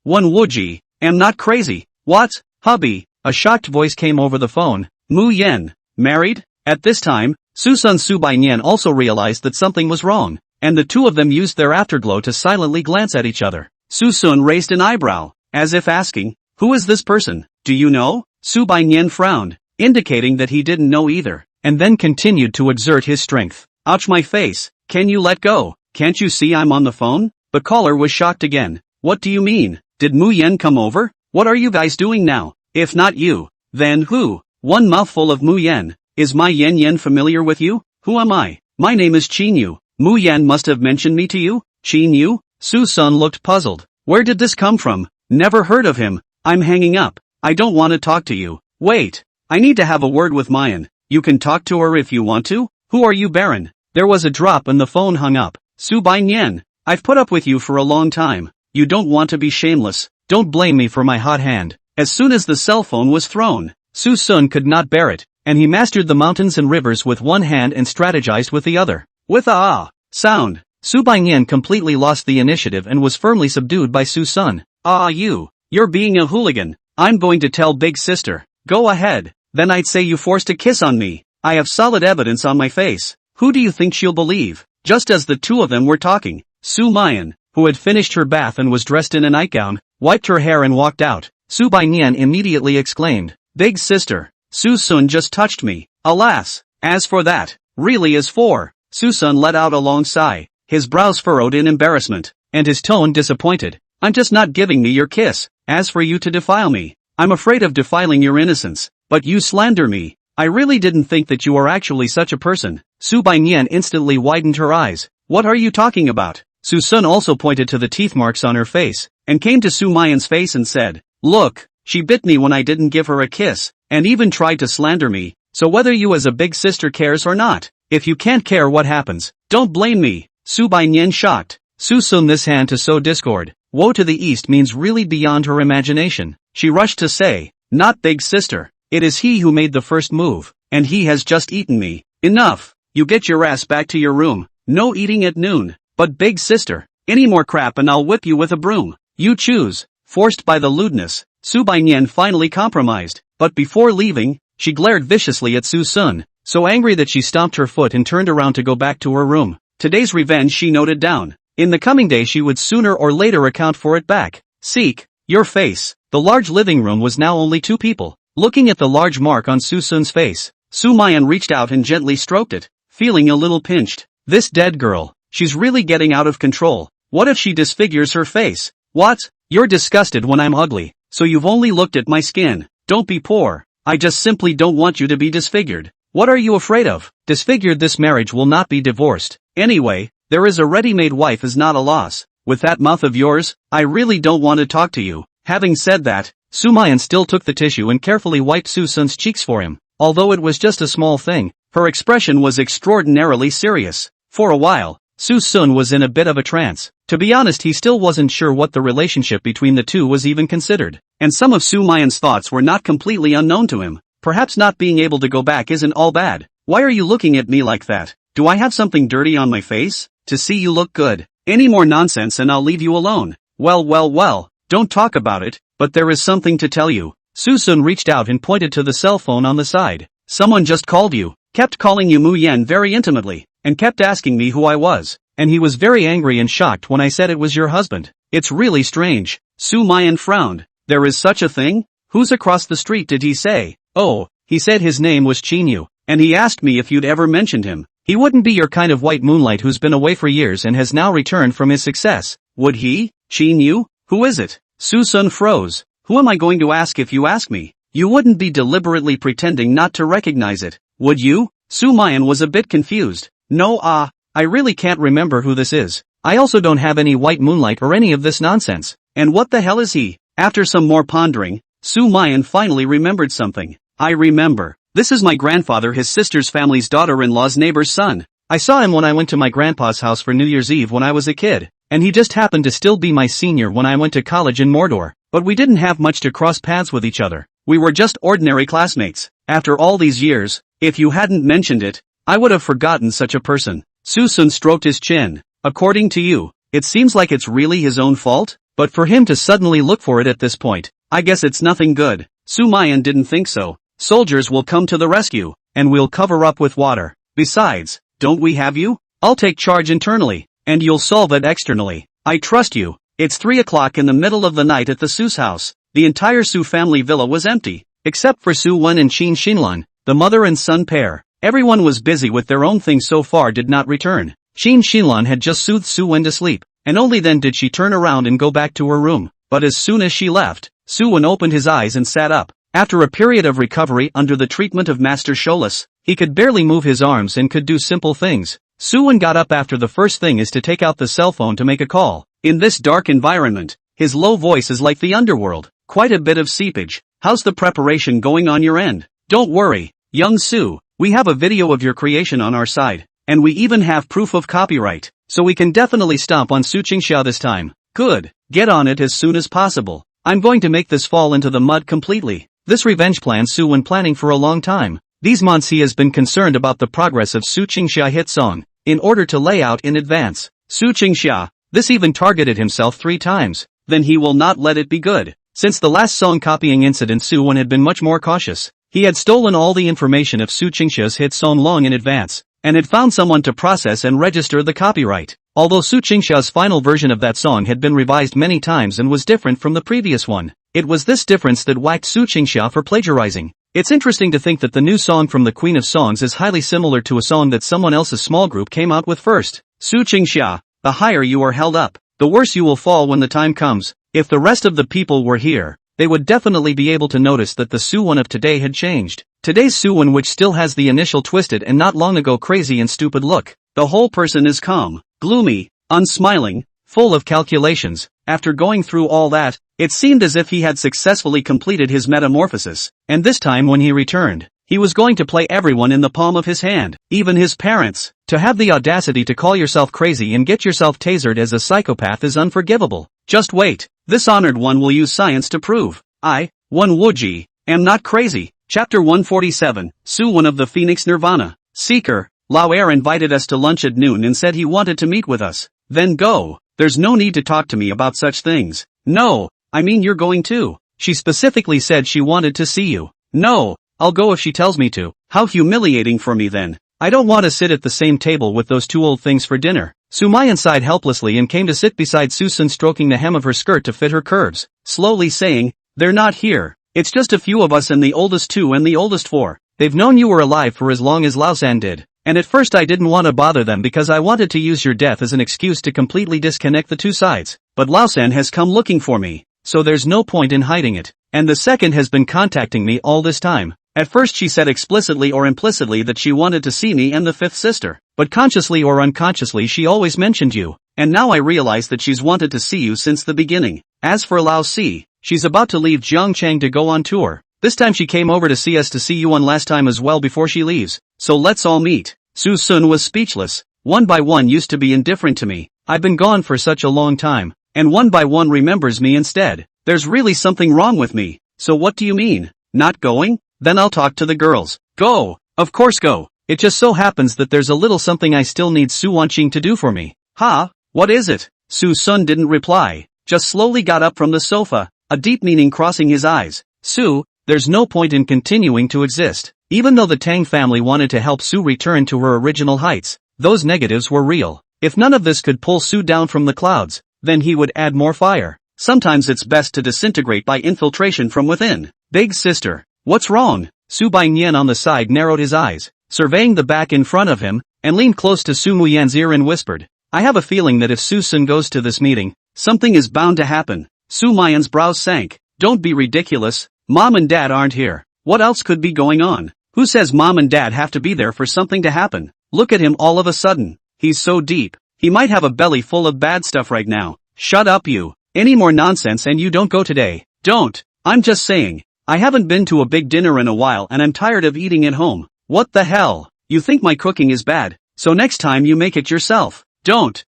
One Wuji, am not crazy. "What, hubby?" A shocked voice came over the phone. "Mu Yen, married?" At this time, Susun Subayan also realized that something was wrong, and the two of them used their afterglow to silently glance at each other. Susun raised an eyebrow, as if asking, "Who is this person? Do you know?" Subayan frowned, indicating that he didn't know either, and then continued to exert his strength. "Ouch, my face. Can you let go? Can't you see I'm on the phone?" The caller was shocked again. "What do you mean? Did Mu Yen come over? What are you guys doing now? If not you, then who?" One mouthful of Mu Yen. "Is my Yen familiar with you?" "Who am I?" "My name is Qinyu. Mu Yen must have mentioned me to you." "Qinyu?" Susun looked puzzled. "Where did this come from? Never heard of him." "I'm hanging up. I don't want to talk to you." "Wait. I need to have a word with Mayan." "You can talk to her if you want to." "Who are you, Baron?" There was a drop and the phone hung up. "Subayan, I've put up with you for a long time. You don't want to be shameless. Don't blame me for my hot hand." As soon as the cell phone was thrown, Susun could not bear it, and he mastered the mountains and rivers with one hand and strategized with the other. With a ah sound, Subayan completely lost the initiative and was firmly subdued by Susun. "Ah, you're being a hooligan. I'm going to tell big sister." "Go ahead. Then I'd say you forced a kiss on me. I have solid evidence on my face." "Who do you think she'll believe?" Just as the two of them were talking, Sumayan, who had finished her bath and was dressed in a nightgown, wiped her hair and walked out. Subayan immediately exclaimed, "Big sister, Susun just touched me." "Alas, as for that, really as for." Susun let out a long sigh, his brows furrowed in embarrassment, and his tone disappointed. "I'm just not giving me your kiss. As for you to defile me, I'm afraid of defiling your innocence. But you slander me. I really didn't think that you are actually such a person." Subayan instantly widened her eyes. "What are you talking about?" Susun also pointed to the teeth marks on her face, and came to Sumayan's face and said, "Look, she bit me when I didn't give her a kiss, and even tried to slander me, so whether you as a big sister cares or not, if you can't care what happens, don't blame me." Subayan shocked. Susun this hand to sow discord. Woe to the east means really beyond her imagination. She rushed to say, "Not big sister. It is he who made the first move, and he has just eaten me." "Enough. You get your ass back to your room. No eating at noon." "But big sister, any more crap and I'll whip you with a broom." "You choose." Forced by the lewdness, Subayan finally compromised, but before leaving, she glared viciously at Susun, so angry that she stomped her foot and turned around to go back to her room. Today's revenge she noted down. In the coming day she would sooner or later account for it back. "Seek your face." The large living room was now only two people. Looking at the large mark on Susun's face, Sumayan reached out and gently stroked it, feeling a little pinched. This dead girl, she's really getting out of control. What if she disfigures her face? What? You're disgusted when I'm ugly, so you've only looked at my skin. Don't be poor. I just simply don't want you to be disfigured. What are you afraid of? Disfigured, this marriage will not be divorced. Anyway, there is a ready-made wife is not a loss. With that mouth of yours, I really don't want to talk to you. Having said that, Sumayan still took the tissue and carefully wiped Suson's cheeks for him. Although it was just a small thing, her expression was extraordinarily serious. For a while, Suson was in a bit of a trance. To be honest, he still wasn't sure what the relationship between the two was even considered. And some of Sumayan's thoughts were not completely unknown to him. Perhaps not being able to go back isn't all bad. Why are you looking at me like that? Do I have something dirty on my face? To see you look good. Any more nonsense and I'll leave you alone. Well, don't talk about it, but there is something to tell you. Suson reached out and pointed to the cell phone on the side. Someone just called you, kept calling you Mu Yen very intimately, and kept asking me who I was, and he was very angry and shocked when I said it was your husband. It's really strange. Sumayan frowned. There is such a thing? Who's across the street, did he say? Oh, he said his name was Qinyu, and he asked me if you'd ever mentioned him. He wouldn't be your kind of white moonlight who's been away for years and has now returned from his success, would he? Qinyu? Who is it? Suson froze. Who am I going to ask if you ask me? You wouldn't be deliberately pretending not to recognize it, would you? Sumayan was a bit confused. No, I really can't remember who this is. I also don't have any white moonlight or any of this nonsense. And what the hell is he? After some more pondering, Sumayan finally remembered something. I remember. This is my grandfather, his sister's family's daughter-in-law's neighbor's son. I saw him when I went to my grandpa's house for New Year's Eve when I was a kid, and he just happened to still be my senior when I went to college in Mordor, but we didn't have much to cross paths with each other. We were just ordinary classmates. After all these years, if you hadn't mentioned it, I would have forgotten such a person. Suson stroked his chin. According to you, it seems like it's really his own fault? But for him to suddenly look for it at this point, I guess it's nothing good. Sumayan didn't think so. Soldiers will come to the rescue, and we'll cover up with water. Besides, don't we have you? I'll take charge internally, and you'll solve it externally. I trust you. It's 3 o'clock in the middle of the night at the Su's house. The entire Su family villa was empty, except for Suwen and Qin Xinlan, the mother and son pair. Everyone was busy with their own things, so far did not return. Qin Xinlan had just soothed Suwen to sleep, and only then did she turn around and go back to her room. But as soon as she left, Suwen opened his eyes and sat up. After a period of recovery under the treatment of Master Sholas, he could barely move his arms and could do simple things. Suwen got up after the first thing is to take out the cell phone to make a call. In this dark environment, his low voice is like the underworld. Quite a bit of seepage. How's the preparation going on your end? Don't worry, young Su, we have a video of your creation on our side, and we even have proof of copyright, so we can definitely stomp on Su Qingxia this time. Good, get on it as soon as possible. I'm going to make this fall into the mud completely. This revenge plan Su been planning for a long time. These months he has been concerned about the progress of Su Qingxia hit song, in order to lay out in advance. Su Qingxia, this even targeted himself 3 times, then he will not let it be good. Since the last song copying incident, Suwen had been much more cautious. He had stolen all the information of Su Qingxia's hit song long in advance, and had found someone to process and register the copyright. Although Su Qingxia's final version of that song had been revised many times and was different from the previous one, it was this difference that whacked Su Qingxia for plagiarizing. It's interesting to think that the new song from the Queen of Songs is highly similar to a song that someone else's small group came out with first. Su Qingxia, the higher you are held up, the worse you will fall when the time comes. If the rest of the people were here, they would definitely be able to notice that the Suwen of today had changed. Today's Suwen, which still has the initial twisted and not long ago crazy and stupid look. The whole person is calm, gloomy, unsmiling, full of calculations. After going through all that, it seemed as if he had successfully completed his metamorphosis, and this time when he returned, he was going to play everyone in the palm of his hand, even his parents. To have the audacity to call yourself crazy and get yourself tasered as a psychopath is unforgivable. Just wait, this honored one will use science to prove. I, one Wuji, am not crazy. Chapter 147, Suwen of the Phoenix Nirvana. Seeker, Lao Air invited us to lunch at noon and said he wanted to meet with us. Then go. There's no need to talk to me about such things. No, I mean you're going too. She specifically said she wanted to see you. No, I'll go if she tells me to. How humiliating for me then. I don't want to sit at the same table with those 2 old things for dinner. Sumayan sighed helplessly and came to sit beside Susan, stroking the hem of her skirt to fit her curves, slowly saying, "They're not here. It's just a few of us and the oldest 2 and the oldest 4. They've known you were alive for as long as Laosan did. And at first I didn't want to bother them because I wanted to use your death as an excuse to completely disconnect the two sides. But Lausan has come looking for me, so there's no point in hiding it. And the second has been contacting me all this time. At first she said explicitly or implicitly that she wanted to see me and the fifth sister. But consciously or unconsciously she always mentioned you. And now I realize that she's wanted to see you since the beginning. As for Lao Si, she's about to leave Zhongchang to go on tour. This time she came over to see us to see you one last time as well before she leaves. So let's all meet. Suson was speechless. One by one used to be indifferent to me. I've been gone for such a long time. And one by one remembers me instead. There's really something wrong with me. So what do you mean? Not going? Then I'll talk to the girls. Go. Of course go. It just so happens that there's a little something I still need Su Wanqing to do for me. Ha? What is it? Suson didn't reply. Just slowly got up from the sofa, a deep meaning crossing his eyes. Su, there's no point in continuing to exist. Even though the Tang family wanted to help Su return to her original heights, those negatives were real. If none of this could pull Su down from the clouds, then he would add more fire. Sometimes it's best to disintegrate by infiltration from within. Big sister, what's wrong? Su Baiyan on the side narrowed his eyes, surveying the back in front of him, and leaned close to Sumayan's ear and whispered, I have a feeling that if Suson goes to this meeting, something is bound to happen. Sumayan's brows sank. Don't be ridiculous. Mom and Dad aren't here. What else could be going on? Who says Mom and Dad have to be there for something to happen? Look at him all of a sudden. He's so deep. He might have a belly full of bad stuff right now. Shut up you. Any more nonsense and you don't go today. Don't. I'm just saying. I haven't been to a big dinner in a while and I'm tired of eating at home. What the hell? You think my cooking is bad, so next time you make it yourself. Don't.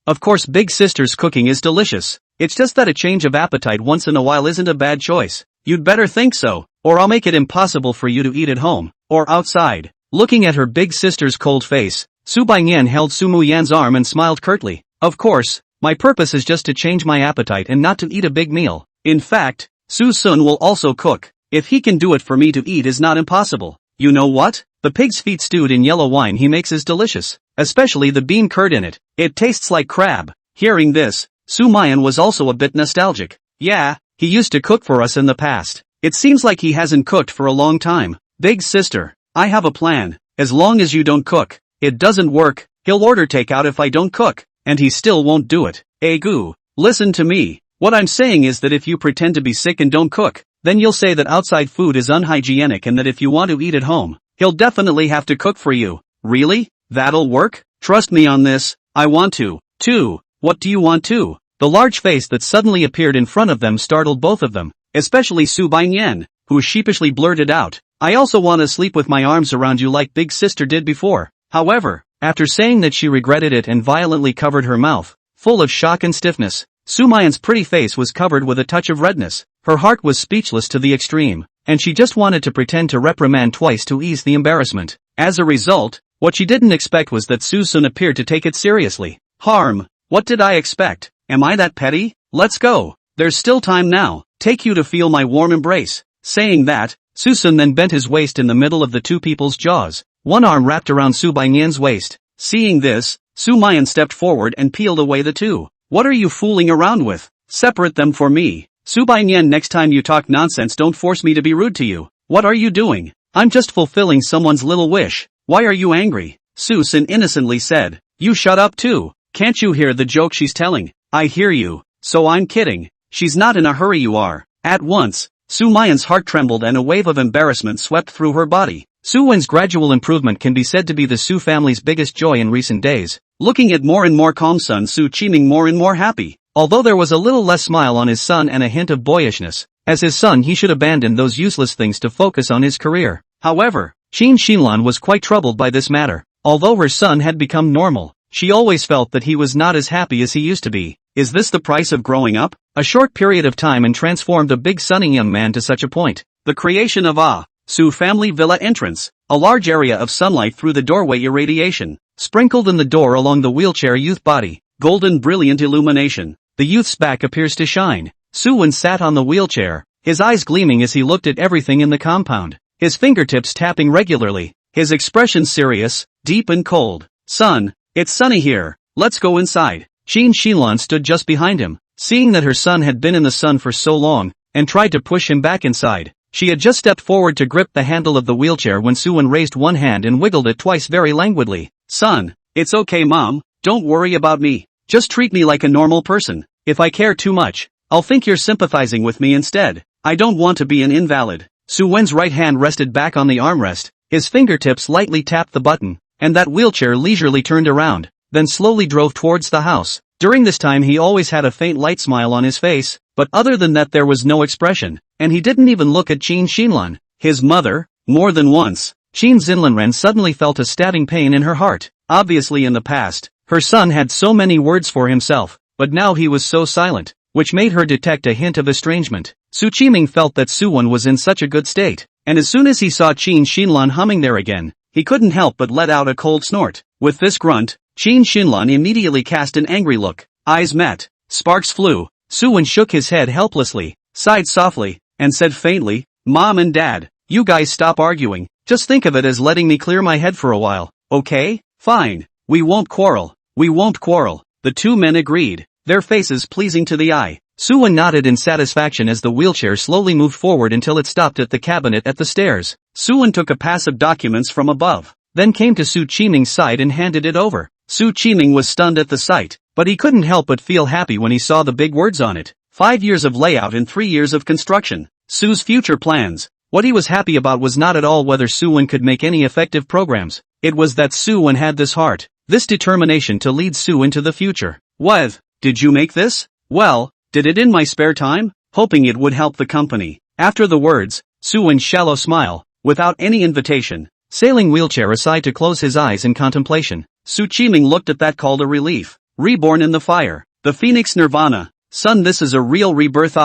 Of course big sister's cooking is delicious. It's just that a change of appetite once in a while isn't a bad choice. You'd better think so, or I'll make it impossible for you to eat at home, or outside. Looking at her big sister's cold face, Su Baiyan held Sumayan's arm and smiled curtly. Of course, my purpose is just to change my appetite and not to eat a big meal. In fact, Suson will also cook. If he can do it for me to eat is not impossible. You know what? The pig's feet stewed in yellow wine he makes is delicious, especially the bean curd in it. It tastes like crab. Hearing this, Sumayan was also a bit nostalgic. Yeah, he used to cook for us in the past. It seems like he hasn't cooked for a long time. Big sister, I have a plan. As long as you don't cook, it doesn't work. He'll order takeout if I don't cook, and he still won't do it. Egu, listen to me. What I'm saying is that if you pretend to be sick and don't cook, then you'll say that outside food is unhygienic and that if you want to eat at home, he'll definitely have to cook for you. Really? That'll work? Trust me on this. I want to. Too. What do you want to? The large face that suddenly appeared in front of them startled both of them, especially Su Baiyan, who sheepishly blurted out, I also want to sleep with my arms around you like big sister did before. However, after saying that she regretted it and violently covered her mouth, full of shock and stiffness, Sumayan's pretty face was covered with a touch of redness. Her heart was speechless to the extreme, and she just wanted to pretend to reprimand twice to ease the embarrassment. As a result, what she didn't expect was that Suson appeared to take it seriously. Harm. What did I expect? Am I that petty? Let's go. There's still time now. Take you to feel my warm embrace. Saying that, Suson then bent his waist in the middle of the two people's jaws, one arm wrapped around Su Baiyan's waist. Seeing this, Sumayan stepped forward and peeled away the two. What are you fooling around with? Separate them for me. Su Baiyan, next time you talk nonsense don't force me to be rude to you. What are you doing? I'm just fulfilling someone's little wish. Why are you angry? Suson innocently said. You shut up too. Can't you hear the joke she's telling? I hear you. So I'm kidding. She's not in a hurry you are. At once, Sumayan's heart trembled and a wave of embarrassment swept through her body. Suen's gradual improvement can be said to be the Su family's biggest joy in recent days. Looking at more and more calm son Su Qiming more and more happy. Although there was a little less smile on his son and a hint of boyishness. As his son he should abandon those useless things to focus on his career. However, Qin Xinlan was quite troubled by this matter. Although her son had become normal, she always felt that he was not as happy as he used to be. Is this the price of growing up? A short period of time and transformed a big sunny young man to such a point. The creation of Su family villa entrance. A large area of sunlight through the doorway irradiation. Sprinkled in the door along the wheelchair youth body. Golden brilliant illumination. The youth's back appears to shine. Suyen sat on the wheelchair, his eyes gleaming as he looked at everything in the compound. His fingertips tapping regularly. His expression serious, deep and cold. Son, it's sunny here. Let's go inside. Qin Xinlan stood just behind him. Seeing that her son had been in the sun for so long, and tried to push him back inside, She had just stepped forward to grip the handle of the wheelchair when Suyen raised one hand and wiggled it twice very languidly. Son, it's okay mom, don't worry about me. Just treat me like a normal person. If I care too much, I'll think you're sympathizing with me instead. I don't want to be an invalid. Suyen's right hand rested back on the armrest, his fingertips lightly tapped the button, and that wheelchair leisurely turned around, then slowly drove towards the house. During this time he always had a faint light smile on his face, but other than that there was no expression, and he didn't even look at Qin Xinlan, his mother. More than once, Qin Xinlanren suddenly felt a stabbing pain in her heart. Obviously in the past, her son had so many words for himself, but now he was so silent, which made her detect a hint of estrangement. Qiming felt that Suyen was in such a good state, and as soon as he saw Qin Xinlan humming there again, he couldn't help but let out a cold snort. With this grunt, Qin Xinlan immediately cast an angry look. Eyes met, sparks flew. Suyen shook his head helplessly, sighed softly, and said faintly, Mom and Dad, you guys stop arguing, just think of it as letting me clear my head for a while, okay? Fine. We won't quarrel. We won't quarrel. The two men agreed, their faces pleasing to the eye. Suyen nodded in satisfaction as the wheelchair slowly moved forward until it stopped at the cabinet at the stairs. Suyen took a pass of documents from above, then came to Qiming's side and handed it over. Qiming was stunned at the sight, but he couldn't help but feel happy when he saw the big words on it. 5 years of layout and 3 years of construction. Su's future plans. What he was happy about was not at all whether Suyen could make any effective programs. It was that Suyen had this heart, this determination to lead Su into the future. What? Did you make this? Well, did it in my spare time, hoping it would help the company. After the words, Suyen's shallow smile, without any invitation, sailing wheelchair aside to close his eyes in contemplation. Qiming looked at that called a relief. Reborn in the fire. The Phoenix Nirvana. Son, this is a real rebirth,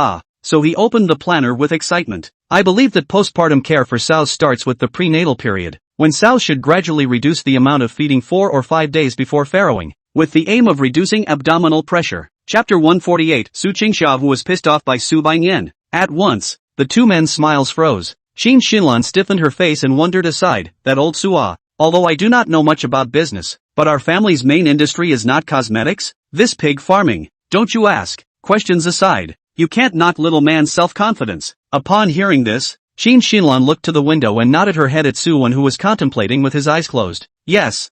So he opened the planner with excitement. I believe that postpartum care for sows starts with the prenatal period, when sows should gradually reduce the amount of feeding 4 or 5 days before farrowing, with the aim of reducing abdominal pressure. Chapter 148. Su Qingsha was pissed off by Su Baiyan. At once, the two men's smiles froze. Qin Xinlan stiffened her face and wondered aside, that old Sua. Although I do not know much about business, but our family's main industry is not cosmetics? This pig farming, don't you ask? Questions aside, you can't knock little man's self-confidence. Upon hearing this, Qin Xinlan looked to the window and nodded her head at Suyen, who was contemplating with his eyes closed. Yes,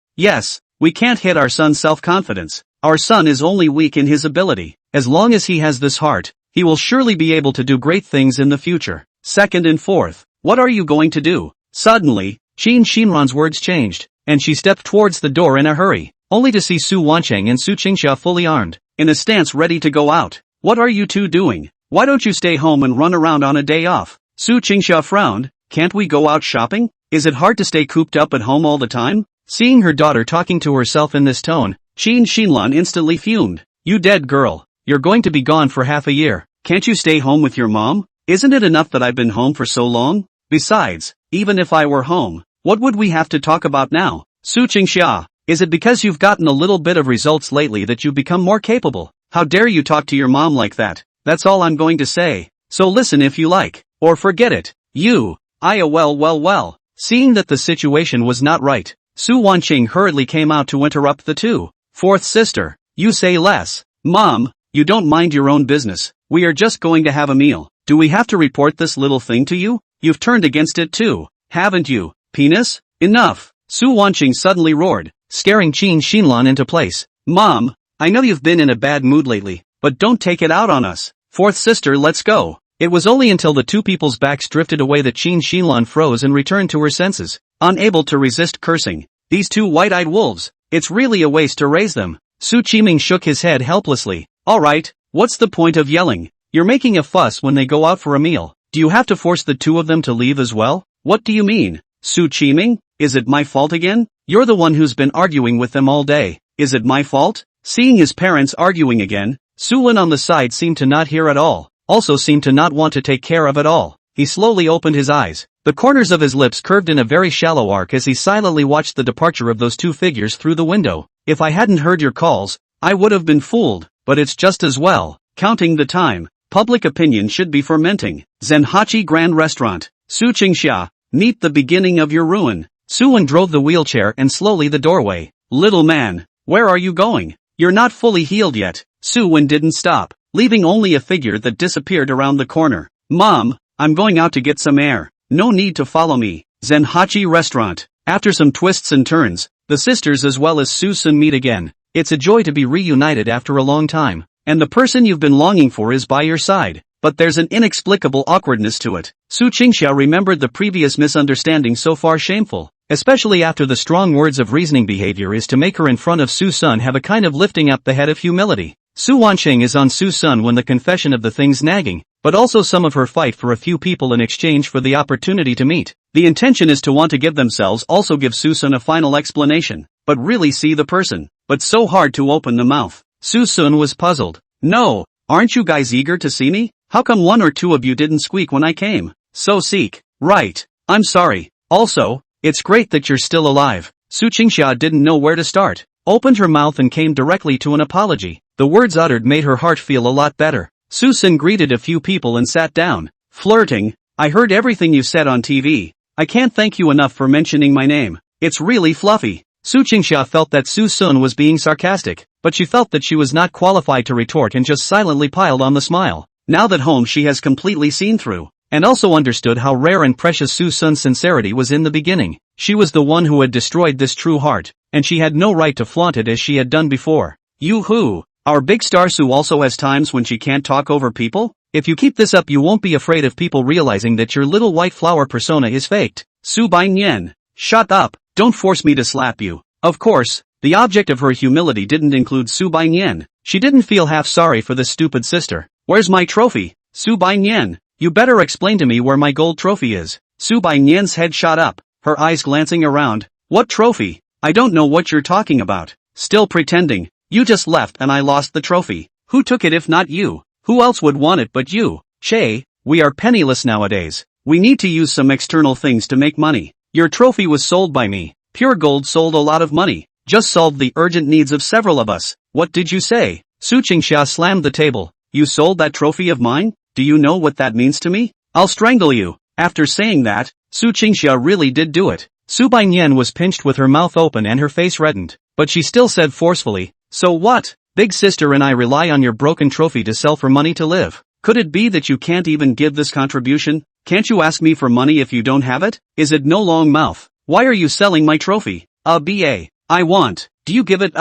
we can't hit our son's self-confidence. Our son is only weak in his ability. As long as he has this heart, he will surely be able to do great things in the future. Second and fourth, what are you going to do? Suddenly, Qin Xinlan's words changed, and she stepped towards the door in a hurry, only to see Su Wancheng and Su Qingsha fully armed, in a stance ready to go out. What are you two doing? Why don't you stay home and run around on a day off? Su Qingsha frowned. Can't we go out shopping? Is it hard to stay cooped up at home all the time? Seeing her daughter talking to herself in this tone, Qin Xinlan instantly fumed. You dead girl. You're going to be gone for half a year. Can't you stay home with your mom? Isn't it enough that I've been home for so long? Besides, even if I were home, what would we have to talk about now? Su Qingsha, is it because you've gotten a little bit of results lately that you've become more capable? How dare you talk to your mom like that? That's all I'm going to say. So listen if you like, or forget it. Well. Seeing that the situation was not right, Su Wanqing hurriedly came out to interrupt the two. Fourth sister, you say less. Mom, you don't mind your own business. We are just going to have a meal. Do we have to report this little thing to you? You've turned against it too, haven't you? Penis? Enough! Su Wanqing suddenly roared, scaring Qin Xinlan into place. Mom, I know you've been in a bad mood lately, but don't take it out on us. Fourth sister, let's go. It was only until the two people's backs drifted away that Qin Xinlan froze and returned to her senses, unable to resist cursing. These two white-eyed wolves, it's really a waste to raise them. Su Qiming shook his head helplessly. Alright, what's the point of yelling? You're making a fuss when they go out for a meal. Do you have to force the two of them to leave as well? What do you mean? Su Qiming, is it my fault again? You're the one who's been arguing with them all day. Is it my fault? Seeing his parents arguing again, Suyen on the side seemed to not hear at all, also seemed to not want to take care of at all. He slowly opened his eyes. The corners of his lips curved in a very shallow arc as he silently watched the departure of those two figures through the window. If I hadn't heard your calls, I would have been fooled, but it's just as well. Counting the time, public opinion should be fermenting. Zenhachi Grand Restaurant. Su Qingsha, meet the beginning of your ruin. Suyen drove the wheelchair and slowly the doorway. Little man, where are you going? You're not fully healed yet. Suyen didn't stop, leaving only a figure that disappeared around the corner. Mom, I'm going out to get some air. No need to follow me. Zenhachi Restaurant. After some twists and turns, the sisters as well as Suson meet again. It's a joy to be reunited after a long time. And the person you've been longing for is by your side. But there's an inexplicable awkwardness to it. Su Qingxia remembered the previous misunderstanding so far shameful, especially after the strong words of reasoning behavior is to make her in front of Suson have a kind of lifting up the head of humility. Su Wanqing is on Suson when the confession of the things nagging, but also some of her fight for a few people in exchange for the opportunity to meet. The intention is to want to give themselves also give Suson a final explanation, but really see the person, but so hard to open the mouth. Suson was puzzled. No, aren't you guys eager to see me? How come one or two of you didn't squeak when I came? So seek. Right. I'm sorry. Also, it's great that you're still alive. Su Qingxia didn't know where to start. Opened her mouth and came directly to an apology. The words uttered made her heart feel a lot better. Suson greeted a few people and sat down. Flirting. I heard everything you said on TV. I can't thank you enough for mentioning my name. It's really fluffy. Su Qingxia felt that Suson was being sarcastic, but she felt that she was not qualified to retort and just silently piled on the smile. Now that home she has completely seen through, and also understood how rare and precious Suson's sincerity was in the beginning. She was the one who had destroyed this true heart, and she had no right to flaunt it as she had done before. Yoo-hoo! Our big star Su also has times when she can't talk over people? If you keep this up you won't be afraid of people realizing that your little white flower persona is faked. Su Baiyan. Shut up, don't force me to slap you. Of course, the object of her humility didn't include Su Baiyan. She didn't feel half sorry for this stupid sister. Where's my trophy? Su Baiyan, you better explain to me where my gold trophy is. Su Baiyan's head shot up, her eyes glancing around. What trophy? I don't know what you're talking about. Still pretending. You just left and I lost the trophy. Who took it if not you? Who else would want it but you? Che, we are penniless nowadays. We need to use some external things to make money. Your trophy was sold by me. Pure gold sold a lot of money. Just solved the urgent needs of several of us. What did you say? Su Qingxia slammed the table. You sold that trophy of mine? Do you know what that means to me? I'll strangle you. After saying that, Su Qingxia really did do it. Su Baiyan was pinched with her mouth open and her face reddened, but she still said forcefully, so what? Big sister and I rely on your broken trophy to sell for money to live. Could it be that you can't even give this contribution? Can't you ask me for money if you don't have it? Is it no long mouth? Why are you selling my trophy? BA. I want. Do you give it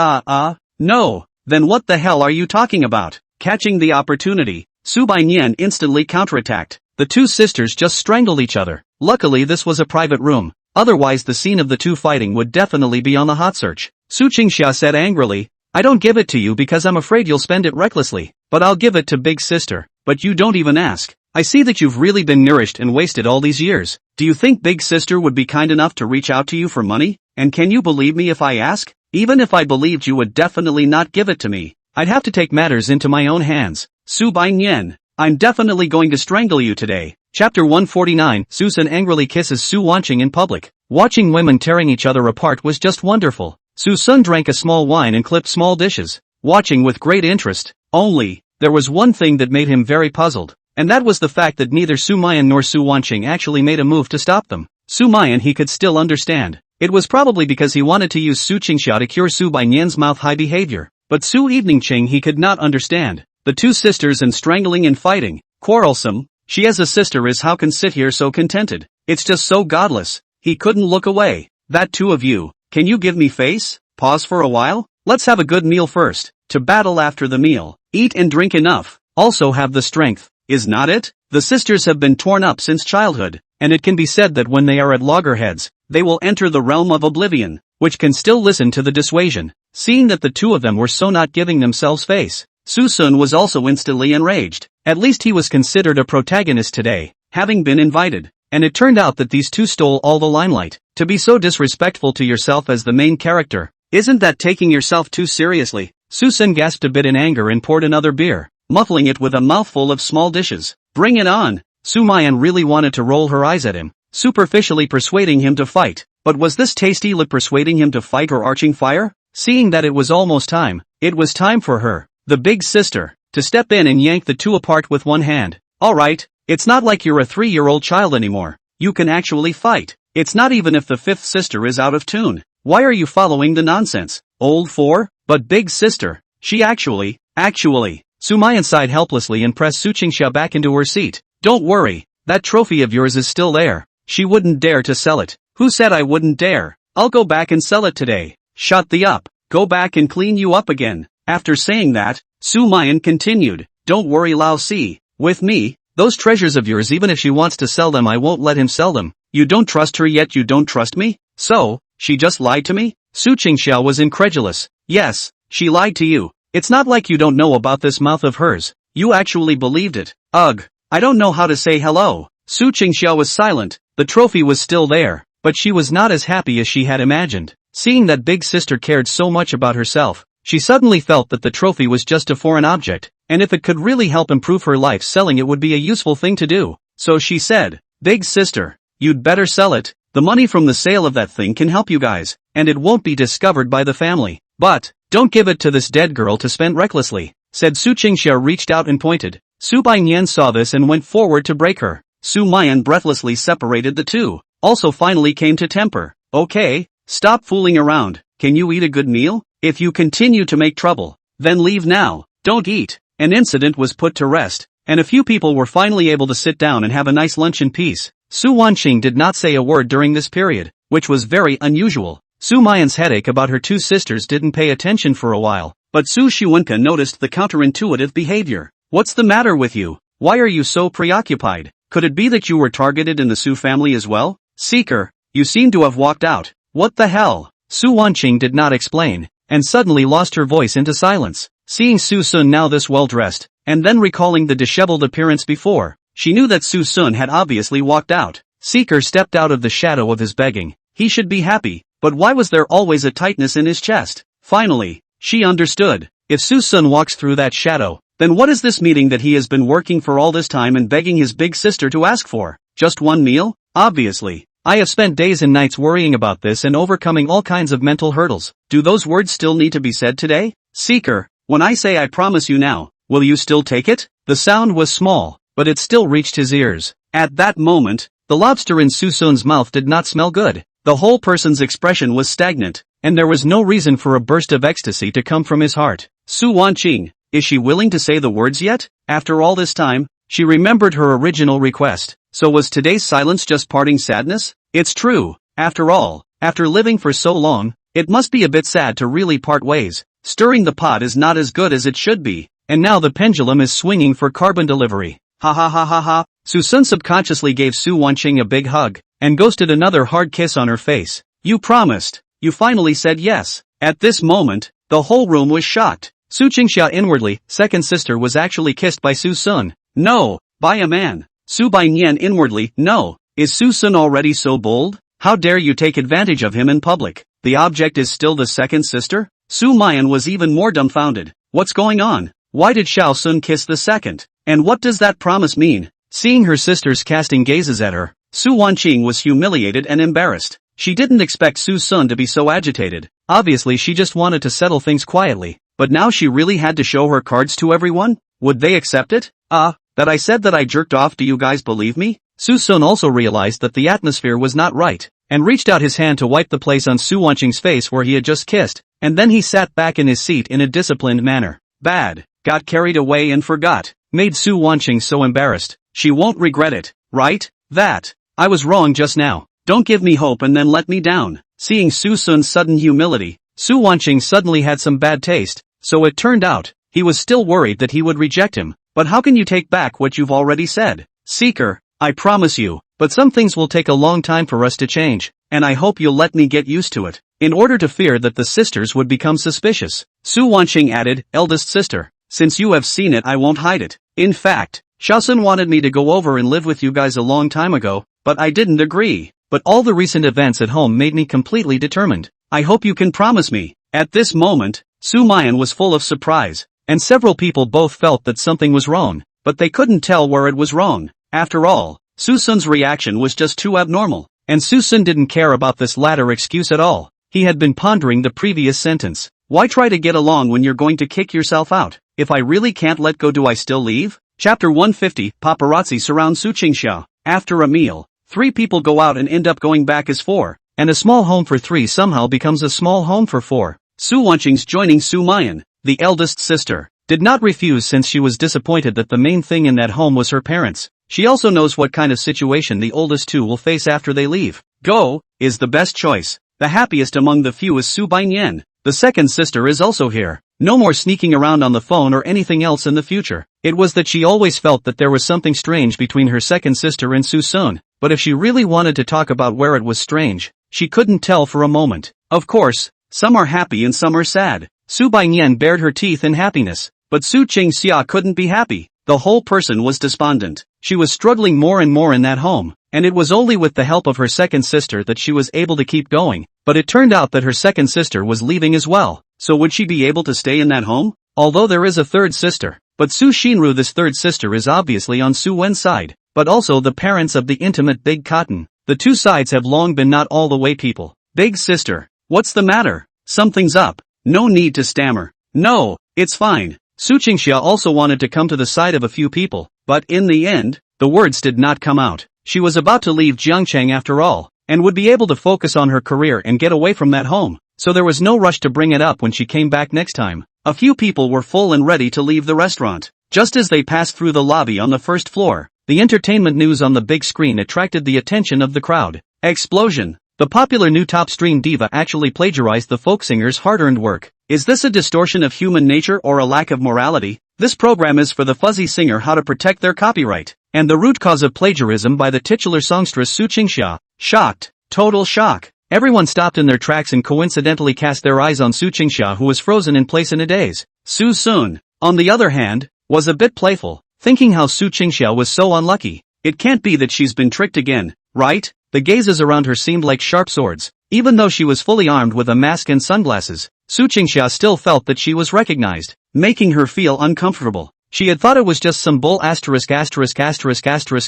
No. Then what the hell are you talking about? Catching the opportunity, Su Baiyan instantly counterattacked. The two sisters just strangled each other. Luckily this was a private room. Otherwise the scene of the two fighting would definitely be on the hot search. Su Qingxia said angrily, I don't give it to you because I'm afraid you'll spend it recklessly, but I'll give it to big sister. But you don't even ask. I see that you've really been nourished and wasted all these years. Do you think big sister would be kind enough to reach out to you for money? And can you believe me if I ask? Even if I believed you would definitely not give it to me, I'd have to take matters into my own hands. Su Baiyan, I'm definitely going to strangle you today. Chapter 149. Susan angrily kisses Su Wanqing in public. Watching women tearing each other apart was just wonderful. Suson drank a small wine and clipped small dishes, watching with great interest. Only, there was one thing that made him very puzzled, and that was the fact that neither Sumayan nor Su Wanqing actually made a move to stop them. Sumayan he could still understand. It was probably because he wanted to use Su Qingxia to cure Su Baiyan's mouth-high behavior. But Su Eveningqing he could not understand. The two sisters and strangling and fighting. Quarrelsome. She as a sister is how can sit here so contented. It's just so godless. He couldn't look away. That two of you. Can you give me face? Pause for a while? Let's have a good meal first. To battle after the meal. Eat and drink enough. Also have the strength. Is not it? The sisters have been torn up since childhood, and it can be said that when they are at loggerheads, they will enter the realm of oblivion, which can still listen to the dissuasion. Seeing that the two of them were so not giving themselves face, Suson was also instantly enraged. At least he was considered a protagonist today, having been invited. And it turned out that these two stole all the limelight. To be so disrespectful to yourself as the main character, isn't that taking yourself too seriously? Susan gasped a bit in anger and poured another beer, muffling it with a mouthful of small dishes. Bring it on! Sumayan really wanted to roll her eyes at him, superficially persuading him to fight. But was this tasty lip persuading him to fight or arching fire? Seeing that it was almost time, it was time for her, the big sister, to step in and yank the two apart with one hand. Alright, it's not like you're a 3-year-old child anymore. You can actually fight. It's not even if the fifth sister is out of tune. Why are you following the nonsense? Old 4? But big sister, she actually, Sumayan sighed helplessly and pressed Su Qingxia back into her seat. Don't worry, that trophy of yours is still there. She wouldn't dare to sell it. Who said I wouldn't dare? I'll go back and sell it today. Shut the up. Go back and clean you up again. After saying that, Sumayan continued, don't worry Lao Si. With me, those treasures of yours, even if she wants to sell them, I won't let him sell them. You don't trust her yet, you don't trust me? So, she just lied to me? Su Qingxiao was incredulous. Yes, she lied to you. It's not like you don't know about this mouth of hers. You actually believed it. Ugh. I don't know how to say hello. Su Qingxiao was silent. The trophy was still there, but she was not as happy as she had imagined. Seeing that big sister cared so much about herself, she suddenly felt that the trophy was just a foreign object, and if it could really help improve her life, selling it would be a useful thing to do. So she said, big sister, you'd better sell it. The money from the sale of that thing can help you guys, and it won't be discovered by the family. But, don't give it to this dead girl to spend recklessly, said Su Qingxia. Reached out and pointed. Su Baiyan saw this and went forward to break her. Sumayan breathlessly separated the two, also finally came to temper. Okay, stop fooling around. Can you eat a good meal? If you continue to make trouble, then leave now. Don't eat. An incident was put to rest, and a few people were finally able to sit down and have a nice lunch in peace. Su Wanqing did not say a word during this period, which was very unusual. Sumayan's headache about her two sisters didn't pay attention for a while, but Su Xuanka noticed the counterintuitive behavior. What's the matter with you? Why are you so preoccupied? Could it be that you were targeted in the Su family as well? Seeker, you seem to have walked out. What the hell? Su Wanqing did not explain, and suddenly lost her voice into silence. Seeing Suson now this well-dressed, and then recalling the disheveled appearance before, she knew that Suson had obviously walked out. Seeker stepped out of the shadow of his begging. He should be happy, but why was there always a tightness in his chest? Finally, she understood. If Suson walks through that shadow, then what is this meeting that he has been working for all this time and begging his big sister to ask for? Just one meal? Obviously. I have spent days and nights worrying about this and overcoming all kinds of mental hurdles. Do those words still need to be said today? Seeker, when I say I promise you now, will you still take it? The sound was small, but it still reached his ears. At that moment, the lobster in Suson's mouth did not smell good. The whole person's expression was stagnant, and there was no reason for a burst of ecstasy to come from his heart. Su Wanqing, is she willing to say the words yet? After all this time, she remembered her original request. So was today's silence just parting sadness? It's true, after all, after living for so long, it must be a bit sad to really part ways. Stirring the pot is not as good as it should be, and now the pendulum is swinging for carbon delivery. Ha ha ha ha ha. Susun subconsciously gave Su Wanqing a big hug, and ghosted another hard kiss on her face. You promised. You finally said yes. At this moment, the whole room was shocked. Su Qingxia inwardly, second sister was actually kissed by Susun. No, by a man. Su Baiyan inwardly, no. Is Susun already so bold? How dare you take advantage of him in public? The object is still the second sister? Sumayan was even more dumbfounded. What's going on? Why did Xiao Sun kiss the second? And what does that promise mean? Seeing her sisters casting gazes at her, Su Wanqing was humiliated and embarrassed. She didn't expect Su Sun to be so agitated. Obviously she just wanted to settle things quietly, but now she really had to show her cards to everyone? Would they accept it? That I said that I jerked off, do you guys believe me? Su Sun also realized that the atmosphere was not right, and reached out his hand to wipe the place on Su Wanqing's face where he had just kissed, and then he sat back in his seat in a disciplined manner. Bad. Got carried away and forgot. Made Su Wanqing so embarrassed. She won't regret it, right? That. I was wrong just now. Don't give me hope and then let me down. Seeing Su Sun's sudden humility, Su Wanqing suddenly had some bad taste, so it turned out, he was still worried that he would reject him. But how can you take back what you've already said? Seeker, I promise you, but some things will take a long time for us to change, and I hope you'll let me get used to it. In order to fear that the sisters would become suspicious, Su Wanqing added, eldest sister, since you have seen it I won't hide it. In fact, Shaosun wanted me to go over and live with you guys a long time ago, but I didn't agree. But all the recent events at home made me completely determined. I hope you can promise me. At this moment, Sumayan was full of surprise, and several people both felt that something was wrong, but they couldn't tell where it was wrong. After all, Susun's reaction was just too abnormal, and Susun didn't care about this latter excuse at all. He had been pondering the previous sentence. Why try to get along when you're going to kick yourself out? If I really can't let go, do I still leave? Chapter 150, Paparazzi surround Su Qingxia. After a meal, 3 people go out and end up going back as 4, and a small home for 3 somehow becomes a small home for 4. Su Wanqing's joining Sumayan, the eldest sister, did not refuse since she was disappointed that the main thing in that home was her parents. She also knows what kind of situation the oldest two will face after they leave. Go is the best choice. The happiest among the few is Sumayan. The second sister is also here. No more sneaking around on the phone or anything else in the future. It was that she always felt that there was something strange between her second sister and Suson, but if she really wanted to talk about where it was strange, she couldn't tell for a moment. Of course, some are happy and some are sad. Sumayan bared her teeth in happiness, but Su Qingxia couldn't be happy. The whole person was despondent. She was struggling more and more in that home, and it was only with the help of her second sister that she was able to keep going. But it turned out that her second sister was leaving as well, so would she be able to stay in that home? Although there is a third sister, but Su Shinru, this third sister, is obviously on Suen's side, but also the parents of the intimate Big Cotton. The two sides have long been not all the way people. Big sister, what's the matter? Something's up. No need to stammer. No, it's fine. Su Qingxia also wanted to come to the side of a few people, but in the end, the words did not come out. She was about to leave Jiangcheng after all, and would be able to focus on her career and get away from that home, so there was no rush to bring it up when she came back next time. A few people were full and ready to leave the restaurant. Just as they passed through the lobby on the first floor, the entertainment news on the big screen attracted the attention of the crowd. Explosion. The popular new top-stream diva actually plagiarized the folk singer's hard-earned work. Is this a distortion of human nature or a lack of morality? This program is for the fuzzy singer how to protect their copyright, and the root cause of plagiarism by the titular songstress Su Qingxia. Shocked. Total shock. Everyone stopped in their tracks and coincidentally cast their eyes on Su Qingxia, who was frozen in place in a daze. Suson, on the other hand, was a bit playful, thinking how Su Qingxia was so unlucky. It can't be that she's been tricked again, right? The gazes around her seemed like sharp swords. Even though she was fully armed with a mask and sunglasses, Su Qingxia still felt that she was recognized, making her feel uncomfortable. She had thought it was just some bull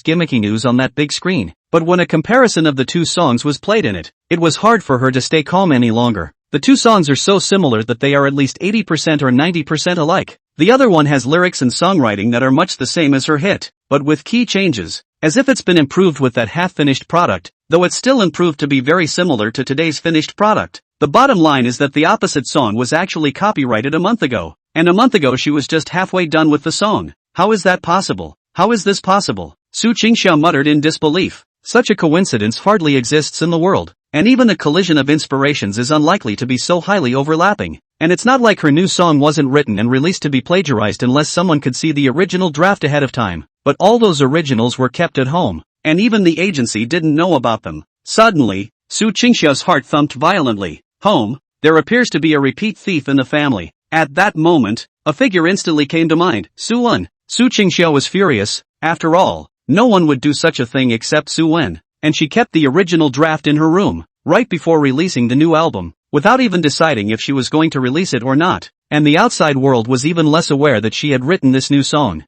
gimmicky news on that big screen, but when a comparison of the two songs was played in it, it was hard for her to stay calm any longer. The two songs are so similar that they are at least 80% or 90% alike. The other one has lyrics and songwriting that are much the same as her hit, but with key changes, as if it's been improved with that half-finished product, though it's still improved to be very similar to today's finished product. The bottom line is that the opposite song was actually copyrighted a month ago, and a month ago she was just halfway done with the song. How is that possible? How is this possible? Su Qingxia muttered in disbelief. Such a coincidence hardly exists in the world, and even a collision of inspirations is unlikely to be so highly overlapping. And it's not like her new song wasn't written and released to be plagiarized unless someone could see the original draft ahead of time. But all those originals were kept at home, and even the agency didn't know about them. Suddenly, Su Qingxia's heart thumped violently. Home, there appears to be a repeat thief in the family. At that moment, a figure instantly came to mind, Suen. Su Qingxia was furious. After all, no one would do such a thing except Suen, and she kept the original draft in her room, right before releasing the new album, without even deciding if she was going to release it or not, and the outside world was even less aware that she had written this new song.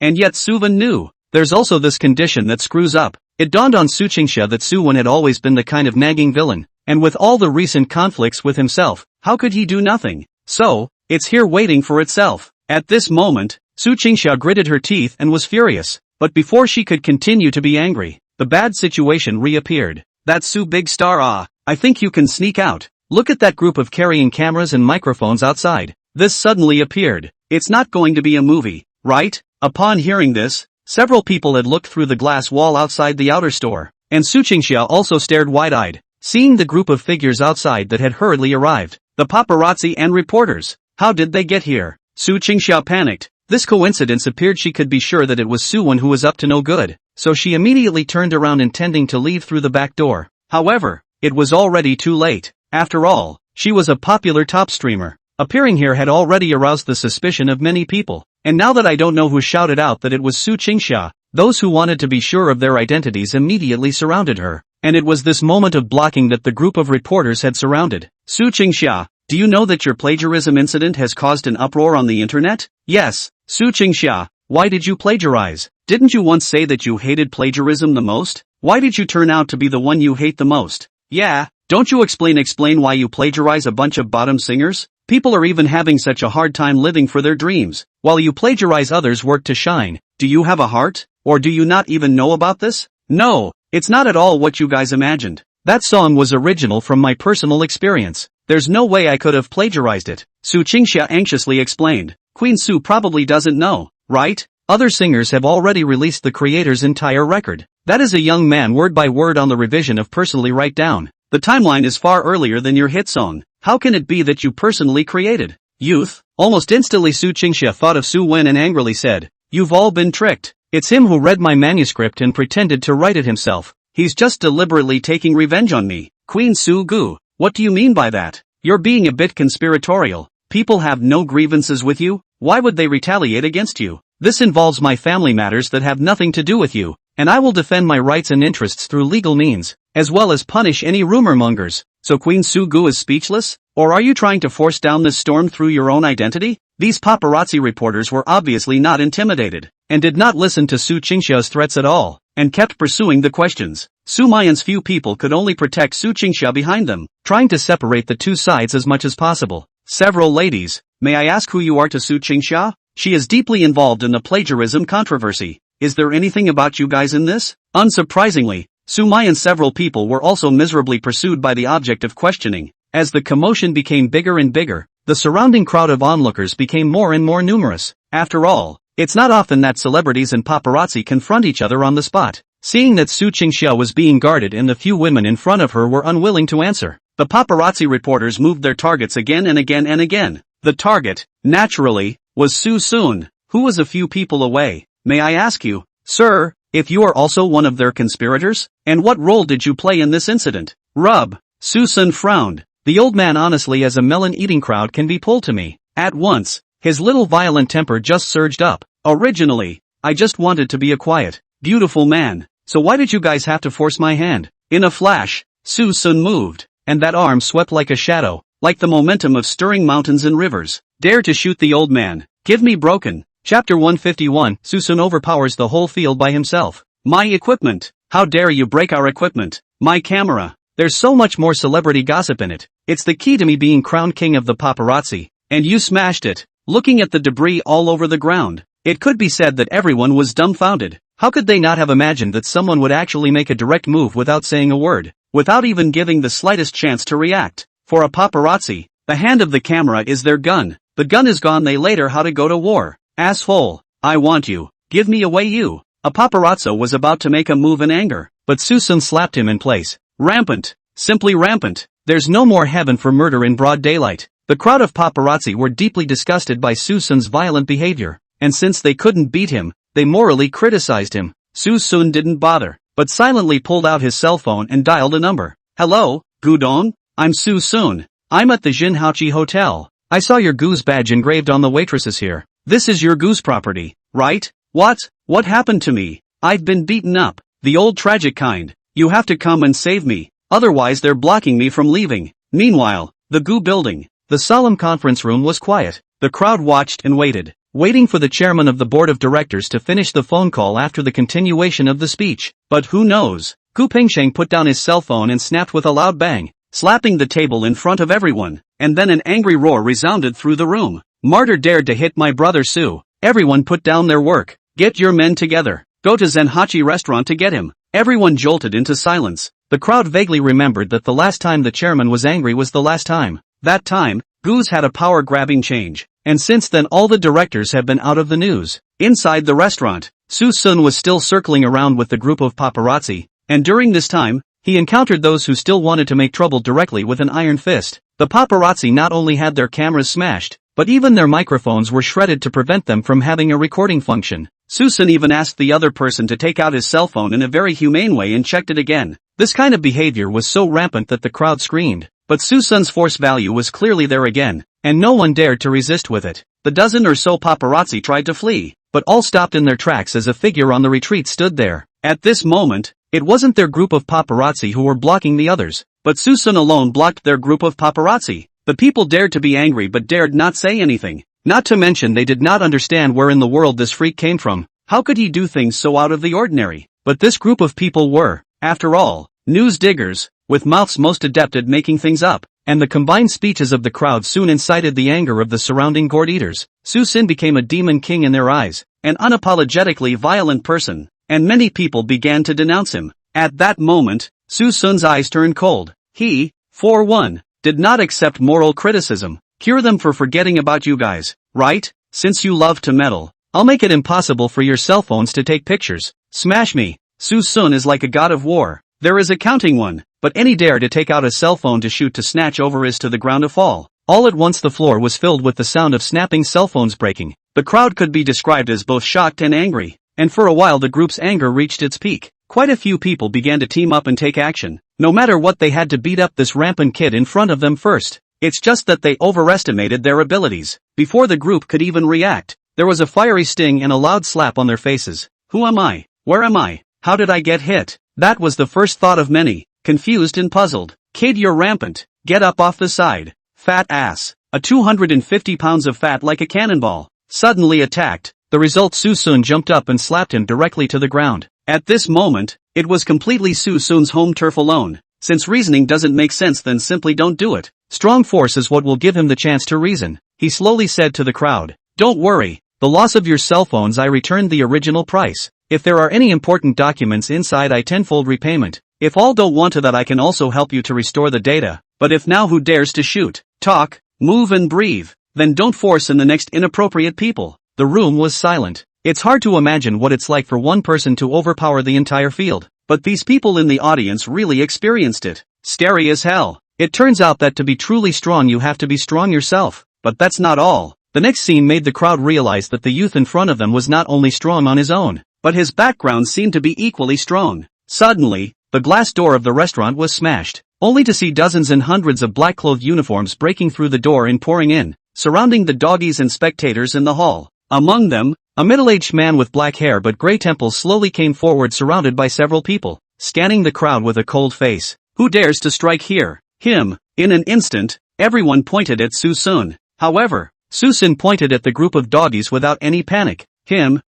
And yet Suen knew. There's also this condition that screws up. It dawned on Su Qingxia that Suen had always been the kind of nagging villain, and with all the recent conflicts with himself, how could he do nothing? So, it's here waiting for itself. At this moment, Su Qingxia gritted her teeth and was furious, but before she could continue to be angry, the bad situation reappeared. That's Su Big Star. I think you can sneak out. Look at that group of carrying cameras and microphones outside. This suddenly appeared. It's not going to be a movie, right? Upon hearing this, several people had looked through the glass wall outside the outer store, and Su Qingxia also stared wide-eyed, seeing the group of figures outside that had hurriedly arrived. The paparazzi and reporters. How did they get here? Su Qingxia panicked. This coincidence appeared she could be sure that it was Suen who was up to no good, so she immediately turned around intending to leave through the back door. However, it was already too late. After all, she was a popular top streamer. Appearing here had already aroused the suspicion of many people, and now that I don't know who shouted out that it was Su Qingxia, those who wanted to be sure of their identities immediately surrounded her, and it was this moment of blocking that the group of reporters had surrounded. Su Qingxia, do you know that your plagiarism incident has caused an uproar on the internet? Yes, Su Qingxia, why did you plagiarize? Didn't you once say that you hated plagiarism the most? Why did you turn out to be the one you hate the most? Yeah, don't you explain why you plagiarize a bunch of bottom singers? People are even having such a hard time living for their dreams, while you plagiarize others' work to shine. Do you have a heart? Or do you not even know about this? No, it's not at all what you guys imagined. That song was original from my personal experience. There's no way I could have plagiarized it, Su Qingxia anxiously explained. Queen Su probably doesn't know, right? Other singers have already released the creator's entire record. That is a young man word by word on the revision of Personally Write Down. The timeline is far earlier than your hit song. How can it be that you personally created? Youth. Almost instantly Su Qingxia thought of Suen and angrily said, "You've all been tricked. It's him who read my manuscript and pretended to write it himself. He's just deliberately taking revenge on me." Queen Su Gu. What do you mean by that? You're being a bit conspiratorial. People have no grievances with you. Why would they retaliate against you? This involves my family matters that have nothing to do with you, and I will defend my rights and interests through legal means, as well as punish any rumor mongers. So Queen Su Gu is speechless? Or are you trying to force down this storm through your own identity? These paparazzi reporters were obviously not intimidated, and did not listen to Su Qingxia's threats at all, and kept pursuing the questions. Sumayan's few people could only protect Su Qingxia behind them, trying to separate the two sides as much as possible. Several ladies. May I ask who you are to Su Qingxia? She is deeply involved in the plagiarism controversy. Is there anything about you guys in this? Unsurprisingly, Sumayan's several people were also miserably pursued by the object of questioning. As the commotion became bigger and bigger, the surrounding crowd of onlookers became more and more numerous. After all, it's not often that celebrities and paparazzi confront each other on the spot. Seeing that Su Qingxia was being guarded and the few women in front of her were unwilling to answer, the paparazzi reporters moved their targets again and again and again. The target, naturally, was Suson, who was a few people away. May I ask you, sir, if you are also one of their conspirators? And what role did you play in this incident? Suson frowned. The old man honestly as a melon-eating crowd can be pulled to me. At once, his little violent temper just surged up. Originally, I just wanted to be a quiet, beautiful man. So why did you guys have to force my hand? In a flash, Suson moved, and that arm swept like a shadow, like the momentum of stirring mountains and rivers. Dare to shoot the old man. Give me broken. Chapter 151. Suson overpowers the whole field by himself. My equipment. How dare you break our equipment? My camera. There's so much more celebrity gossip in it. It's the key to me being crowned king of the paparazzi. And you smashed it. Looking at the debris all over the ground, it could be said that everyone was dumbfounded. How could they not have imagined that someone would actually make a direct move without saying a word, without even giving the slightest chance to react? For a paparazzi, the hand of the camera is their gun. The gun is gone, they later how to go to war. Asshole. I want you. Give me away you. A paparazzo was about to make a move in anger, but Susan slapped him in place. Rampant. Simply rampant. There's no more heaven for murder in broad daylight. The crowd of paparazzi were deeply disgusted by Susan's violent behavior, and since they couldn't beat him, they morally criticized him. Susun didn't bother, but silently pulled out his cell phone and dialed a number. Hello, Gudong? I'm Susun. I'm at the Jinhaochi Hotel. I saw your goose badge engraved on the waitresses here. This is your goose property, right? What happened to me? I've been beaten up. The old tragic kind. You have to come and save me. Otherwise they're blocking me from leaving. Meanwhile, the Gu building. The solemn conference room was quiet. The crowd watched and waited, waiting for the chairman of the board of directors to finish the phone call after the continuation of the speech. But who knows? Gu Pingsheng put down his cell phone and snapped with a loud bang, slapping the table in front of everyone, and then an angry roar resounded through the room. Martyr dared to hit my brother Su. Everyone put down their work. Get your men together. Go to Zenhachi restaurant to get him. Everyone jolted into silence. The crowd vaguely remembered that the last time the chairman was angry was the last time. That time, Gu's had a power-grabbing change, and since then all the directors have been out of the news. Inside the restaurant, Susun was still circling around with the group of paparazzi, and during this time, he encountered those who still wanted to make trouble directly with an iron fist. The paparazzi not only had their cameras smashed, but even their microphones were shredded to prevent them from having a recording function. Susun even asked the other person to take out his cell phone in a very humane way and checked it again. This kind of behavior was so rampant that the crowd screamed. But Susun's force value was clearly there again, and no one dared to resist with it. The dozen or so paparazzi tried to flee, but all stopped in their tracks as a figure on the retreat stood there. At this moment, it wasn't their group of paparazzi who were blocking the others, but Susun alone blocked their group of paparazzi. The people dared to be angry but dared not say anything. Not to mention they did not understand where in the world this freak came from. How could he do things so out of the ordinary? But this group of people were, after all, news diggers, with mouths most adept at making things up, and the combined speeches of the crowd soon incited the anger of the surrounding gourd eaters. Susun became a demon king in their eyes, an unapologetically violent person, and many people began to denounce him. At that moment, Susun's eyes turned cold. He, for one, did not accept moral criticism. Cure them for forgetting about you guys, right? Since you love to meddle, I'll make it impossible for your cell phones to take pictures. Smash me. Suson is like a god of war. There is a counting one, but any dare to take out a cell phone to shoot to snatch over is to the ground a fall. All at once the floor was filled with the sound of snapping cell phones breaking. The crowd could be described as both shocked and angry, and for a while the group's anger reached its peak. Quite a few people began to team up and take action. No matter what, they had to beat up this rampant kid in front of them first. It's just that they overestimated their abilities. Before the group could even react, there was a fiery sting and a loud slap on their faces. Who am I? Where am I? How did I get hit? That was the first thought of many, confused and puzzled. Kid, you're rampant. Get up off the side. Fat ass. A 250 pounds of fat like a cannonball. Suddenly attacked. The result, Suson jumped up and slapped him directly to the ground. At this moment, it was completely Suson's home turf alone. Since reasoning doesn't make sense, then simply don't do it. Strong force is what will give him the chance to reason. He slowly said to the crowd, "Don't worry. The loss of your cell phones, I returned the original price. If there are any important documents inside, I tenfold repayment. If all don't want to, that I can also help you to restore the data. But if now, who dares to shoot, talk, move and breathe, then don't force in the next inappropriate people." The room was silent. It's hard to imagine what it's like for one person to overpower the entire field, but these people in the audience really experienced it. Scary as hell. It turns out that to be truly strong you have to be strong yourself. But that's not all. The next scene made the crowd realize that the youth in front of them was not only strong on his own, but his background seemed to be equally strong. Suddenly, the glass door of the restaurant was smashed, only to see dozens and hundreds of black-clothed uniforms breaking through the door and pouring in, surrounding the doggies and spectators in the hall. Among them, a middle-aged man with black hair but gray temples slowly came forward, surrounded by several people, scanning the crowd with a cold face. Who dares to strike here? Him. In an instant, everyone pointed at Suson. However, Suson pointed at the group of doggies without any panic. Him,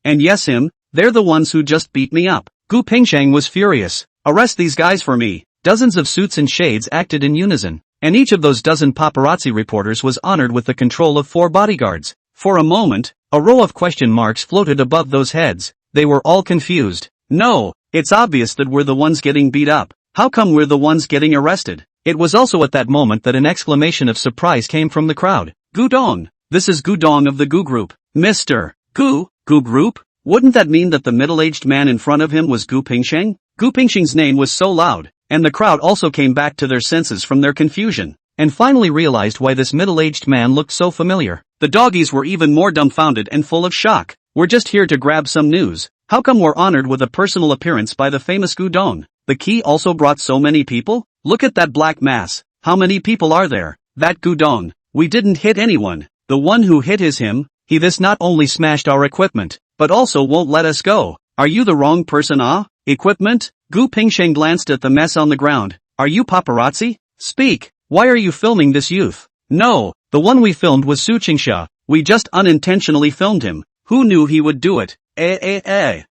and yes him, they're the ones who just beat me up. Gu Pingsheng was furious. Arrest these guys for me. Dozens of suits and shades acted in unison, and each of those dozen paparazzi reporters was honored with the control of 4 bodyguards. For a moment, a row of question marks floated above those heads. They were all confused. No, it's obvious that we're the ones getting beat up. How come we're the ones getting arrested? It was also at that moment that an exclamation of surprise came from the crowd. Gudong! This is Gudong of the Gu Group. Mr. Gu Group? Wouldn't that mean that the middle-aged man in front of him was Gu Pingsheng? Gu Pingsheng's name was so loud, and the crowd also came back to their senses from their confusion, and finally realized why this middle-aged man looked so familiar. The doggies were even more dumbfounded and full of shock. We're just here to grab some news. How come we're honored with a personal appearance by the famous Gudong? The key also brought so many people? Look at that black mass. How many people are there? That Gudong. We didn't hit anyone. The one who hit is him. He this not only smashed our equipment, but also won't let us go. Are you the wrong person? Equipment? Gu Pingsheng glanced at the mess on the ground. Are you paparazzi? Speak. Why are you filming this youth? No, the one we filmed was Su Qingsha. We just unintentionally filmed him. Who knew he would do it?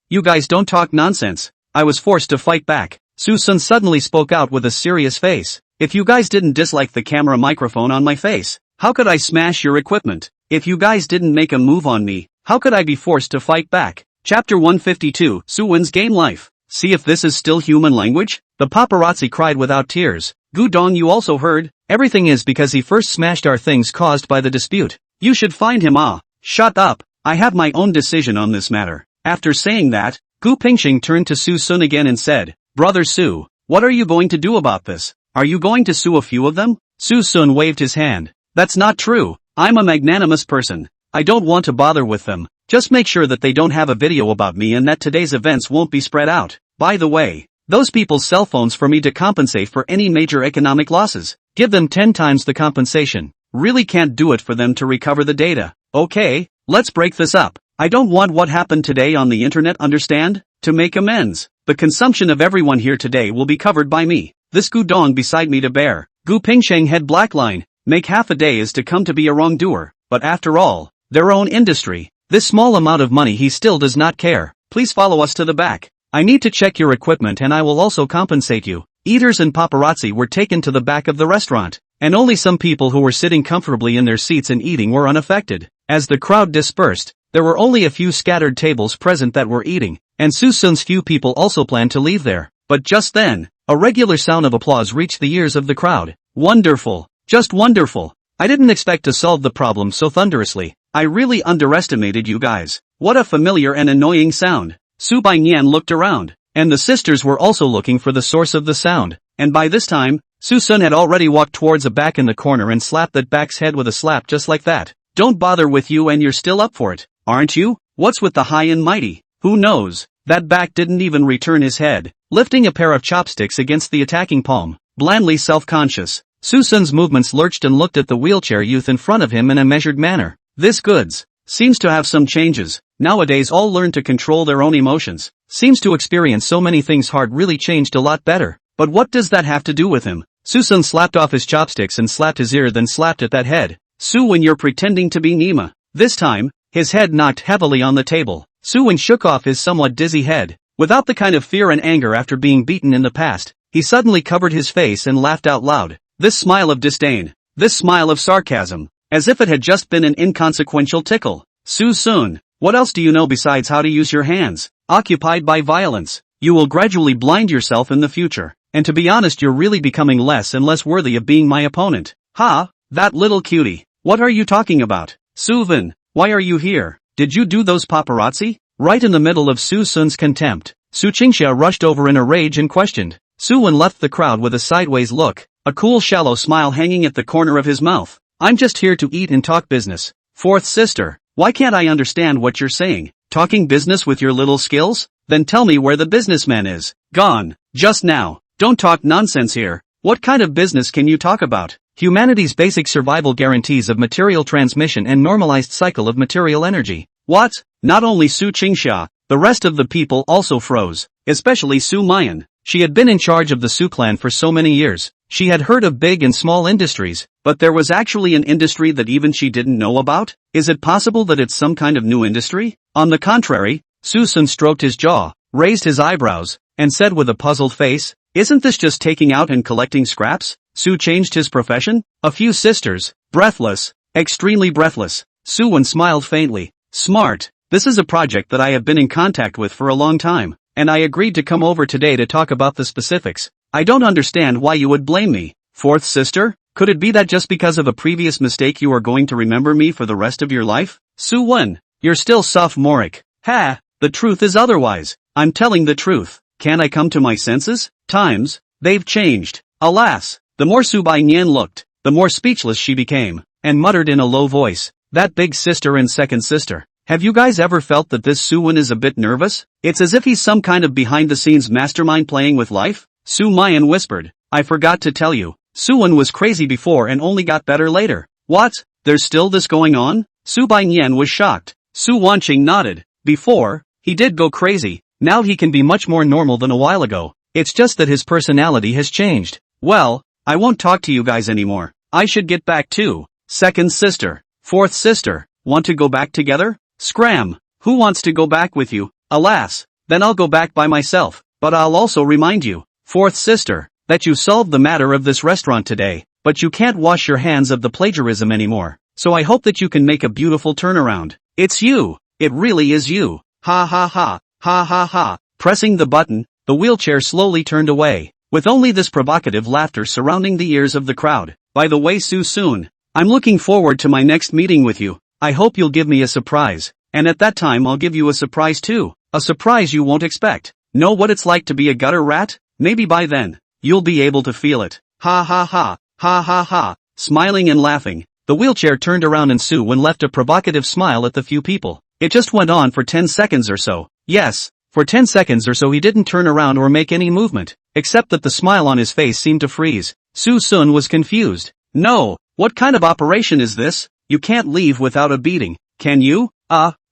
You guys don't talk nonsense. I was forced to fight back. Suson suddenly spoke out with a serious face. If you guys didn't dislike the camera microphone on my face, how could I smash your equipment? If you guys didn't make a move on me, how could I be forced to fight back? Chapter 152, Suen's Game Life. See if this is still human language? The paparazzi cried without tears. Gudong, you also heard? Everything is because he first smashed our things caused by the dispute. You should find him. Shut up. I have my own decision on this matter. After saying that, Gu Pingsheng turned to Suson again and said, Brother Su, what are you going to do about this? Are you going to sue a few of them? Suson waved his hand. That's not true. I'm a magnanimous person. I don't want to bother with them. Just make sure that they don't have a video about me and that today's events won't be spread out. By the way, those people's cell phones for me to compensate for any major economic losses. Give them 10 times the compensation. Really can't do it for them to recover the data. Okay, let's break this up. I don't want what happened today on the internet, understand? To make amends, the consumption of everyone here today will be covered by me. This Gudong beside me to bear. Gu Pingsheng had black line. Make half a day is to come to be a wrongdoer. But after all, their own industry. This small amount of money he still does not care. Please follow us to the back. I need to check your equipment and I will also compensate you. Eaters and paparazzi were taken to the back of the restaurant, and only some people who were sitting comfortably in their seats and eating were unaffected. As the crowd dispersed, there were only a few scattered tables present that were eating, and Suson's few people also planned to leave there. But just then, a regular sound of applause reached the ears of the crowd. Wonderful! Just wonderful! I didn't expect to solve the problem so thunderously. I really underestimated you guys. What a familiar and annoying sound. Sumayan looked around, and the sisters were also looking for the source of the sound, and by this time, Suson had already walked towards a back in the corner and slapped that back's head with a slap just like that. Don't bother with you and you're still up for it, aren't you? What's with the high and mighty? Who knows? That back didn't even return his head, lifting a pair of chopsticks against the attacking palm, blandly self-conscious. Suson's movements lurched and looked at the wheelchair youth in front of him in a measured manner. This goods seems to have some changes. Nowadays all learn to control their own emotions. Seems to experience so many things hard really changed a lot better. But what does that have to do with him? Suson slapped off his chopsticks and slapped his ear then slapped at that head. Suyen, you're pretending to be Nima. This time, his head knocked heavily on the table. Suyen shook off his somewhat dizzy head. Without the kind of fear and anger after being beaten in the past, he suddenly covered his face and laughed out loud. This smile of disdain. This smile of sarcasm. As if it had just been an inconsequential tickle. Suson, what else do you know besides how to use your hands? Occupied by violence, you will gradually blind yourself in the future. And to be honest, you're really becoming less and less worthy of being my opponent. Ha, that little cutie. What are you talking about? Suven, why are you here? Did you do those paparazzi? Right in the middle of Suson's contempt, Su Qingsha rushed over in a rage and questioned. Suyen left the crowd with a sideways look, a cool shallow smile hanging at the corner of his mouth. I'm just here to eat and talk business. Fourth sister, why can't I understand what you're saying? Talking business with your little skills? Then tell me where the businessman is. Gone. Just now. Don't talk nonsense here. What kind of business can you talk about? Humanity's basic survival guarantees of material transmission and normalized cycle of material energy. What? Not only Su Qingsha, the rest of the people also froze, especially Sumayan. She had been in charge of the Su clan for so many years. She had heard of big and small industries, but there was actually an industry that even she didn't know about? Is it possible that it's some kind of new industry? On the contrary, Suson stroked his jaw, raised his eyebrows, and said with a puzzled face, isn't this just taking out and collecting scraps? Su changed his profession? A few sisters, breathless, extremely breathless. Suyen smiled faintly. Smart. This is a project that I have been in contact with for a long time, and I agreed to come over today to talk about the specifics. I don't understand why you would blame me. Fourth sister? Could it be that just because of a previous mistake you are going to remember me for the rest of your life? Suyen, you're still sophomoric. Ha! The truth is otherwise. I'm telling the truth. Can I come to my senses? Times, they've changed. Alas! The more Sumayan looked, the more speechless she became, and muttered in a low voice, that big sister and second sister. Have you guys ever felt that this Suyen is a bit nervous? It's as if he's some kind of behind-the-scenes mastermind playing with life? Sumayan whispered, I forgot to tell you, Suyen was crazy before and only got better later. What? There's still this going on? Sumayan was shocked. Su Wanqing nodded. Before, he did go crazy. Now he can be much more normal than a while ago. It's just that his personality has changed. Well, I won't talk to you guys anymore. I should get back too. Second sister. Fourth sister. Want to go back together? Scram. Who wants to go back with you? Alas. Then I'll go back by myself. But I'll also remind you, fourth sister, that you solved the matter of this restaurant today, but you can't wash your hands of the plagiarism anymore. So I hope that you can make a beautiful turnaround. It's you. It really is you. Ha ha ha. Ha ha ha. Pressing the button, the wheelchair slowly turned away, with only this provocative laughter surrounding the ears of the crowd. By the way, Suson, I'm looking forward to my next meeting with you. I hope you'll give me a surprise, and at that time I'll give you a surprise too. A surprise you won't expect. Know what it's like to be a gutter rat? Maybe by then, you'll be able to feel it. Ha ha ha. Ha ha ha. Smiling and laughing, the wheelchair turned around and Suyen left a provocative smile at the few people. It just went on for 10 seconds or so. Yes, for 10 seconds or so he didn't turn around or make any movement, except that the smile on his face seemed to freeze. Suson was confused. No, what kind of operation is this? You can't leave without a beating, can you?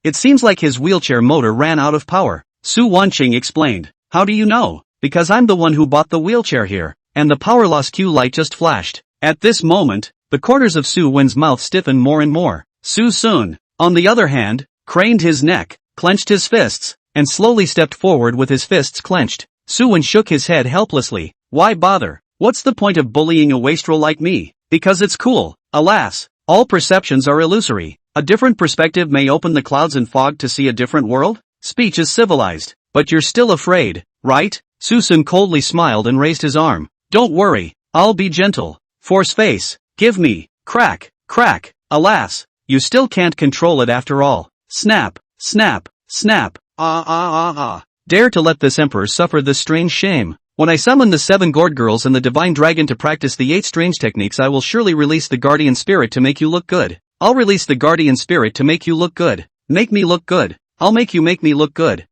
It seems like his wheelchair motor ran out of power. Su Wanqing explained. How do you know? Because I'm the one who bought the wheelchair here, and the power loss cue light just flashed. At this moment, the corners of Suyen's mouth stiffened more and more. Suson, on the other hand, craned his neck, clenched his fists, and slowly stepped forward with his fists clenched. Suyen shook his head helplessly. Why bother? What's the point of bullying a wastrel like me? Because it's cool. Alas, all perceptions are illusory. A different perspective may open the clouds and fog to see a different world. Speech is civilized, but you're still afraid, right? Suson coldly smiled and raised his arm. Don't worry, I'll be gentle. Force face, give me, crack. Crack. Alas, you still can't control it after all. Snap, snap, snap. Dare to let this emperor suffer this strange shame. When I summon the 7 gourd girls and the divine dragon to practice the 8 strange techniques, I will surely release the guardian spirit to make you look good. I'll release the guardian spirit to make you look good. Make me look good. I'll make me look good.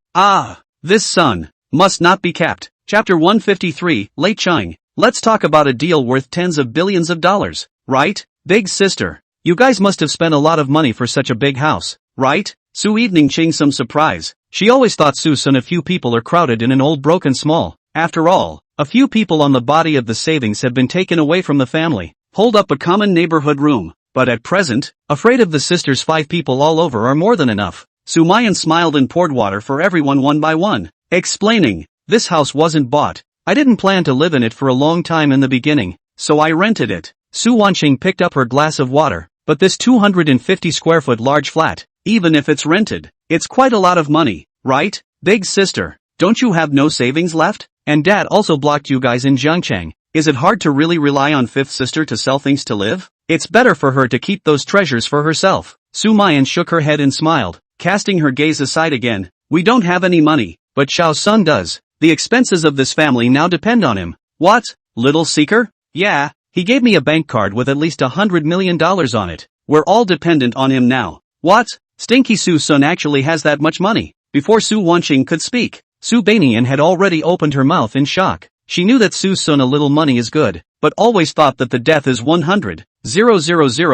This sun must not be capped. Chapter 153, Late Qing. Let's talk about a deal worth tens of billions of dollars, right? Big sister. You guys must have spent a lot of money for such a big house, right? Su evening Qing some surprise. She always thought Suson a few people are crowded in an old broken small. After all, a few people on the body of the savings have been taken away from the family. Hold up a common neighborhood room. But at present, afraid of the sisters 5 people all over are more than enough. Sumayan smiled and poured water for everyone one by one, explaining, this house wasn't bought. I didn't plan to live in it for a long time in the beginning, so I rented it. Su Wanqing picked up her glass of water, but this 250 square foot large flat, even if it's rented, it's quite a lot of money, right? Big sister, don't you have no savings left? And dad also blocked you guys in Jiangchang. Is it hard to really rely on 5th sister to sell things to live? It's better for her to keep those treasures for herself. Sumayan shook her head and smiled, casting her gaze aside again. We don't have any money, but Xiao Sun does. The expenses of this family now depend on him. What? Little seeker? Yeah, he gave me a bank card with at least $100 million on it. We're all dependent on him now. What? Stinky Suson actually has that much money. Before Su Wanqing could speak, Su Banian had already opened her mouth in shock. She knew that Suson a little money is good, but always thought that the death is 100, 000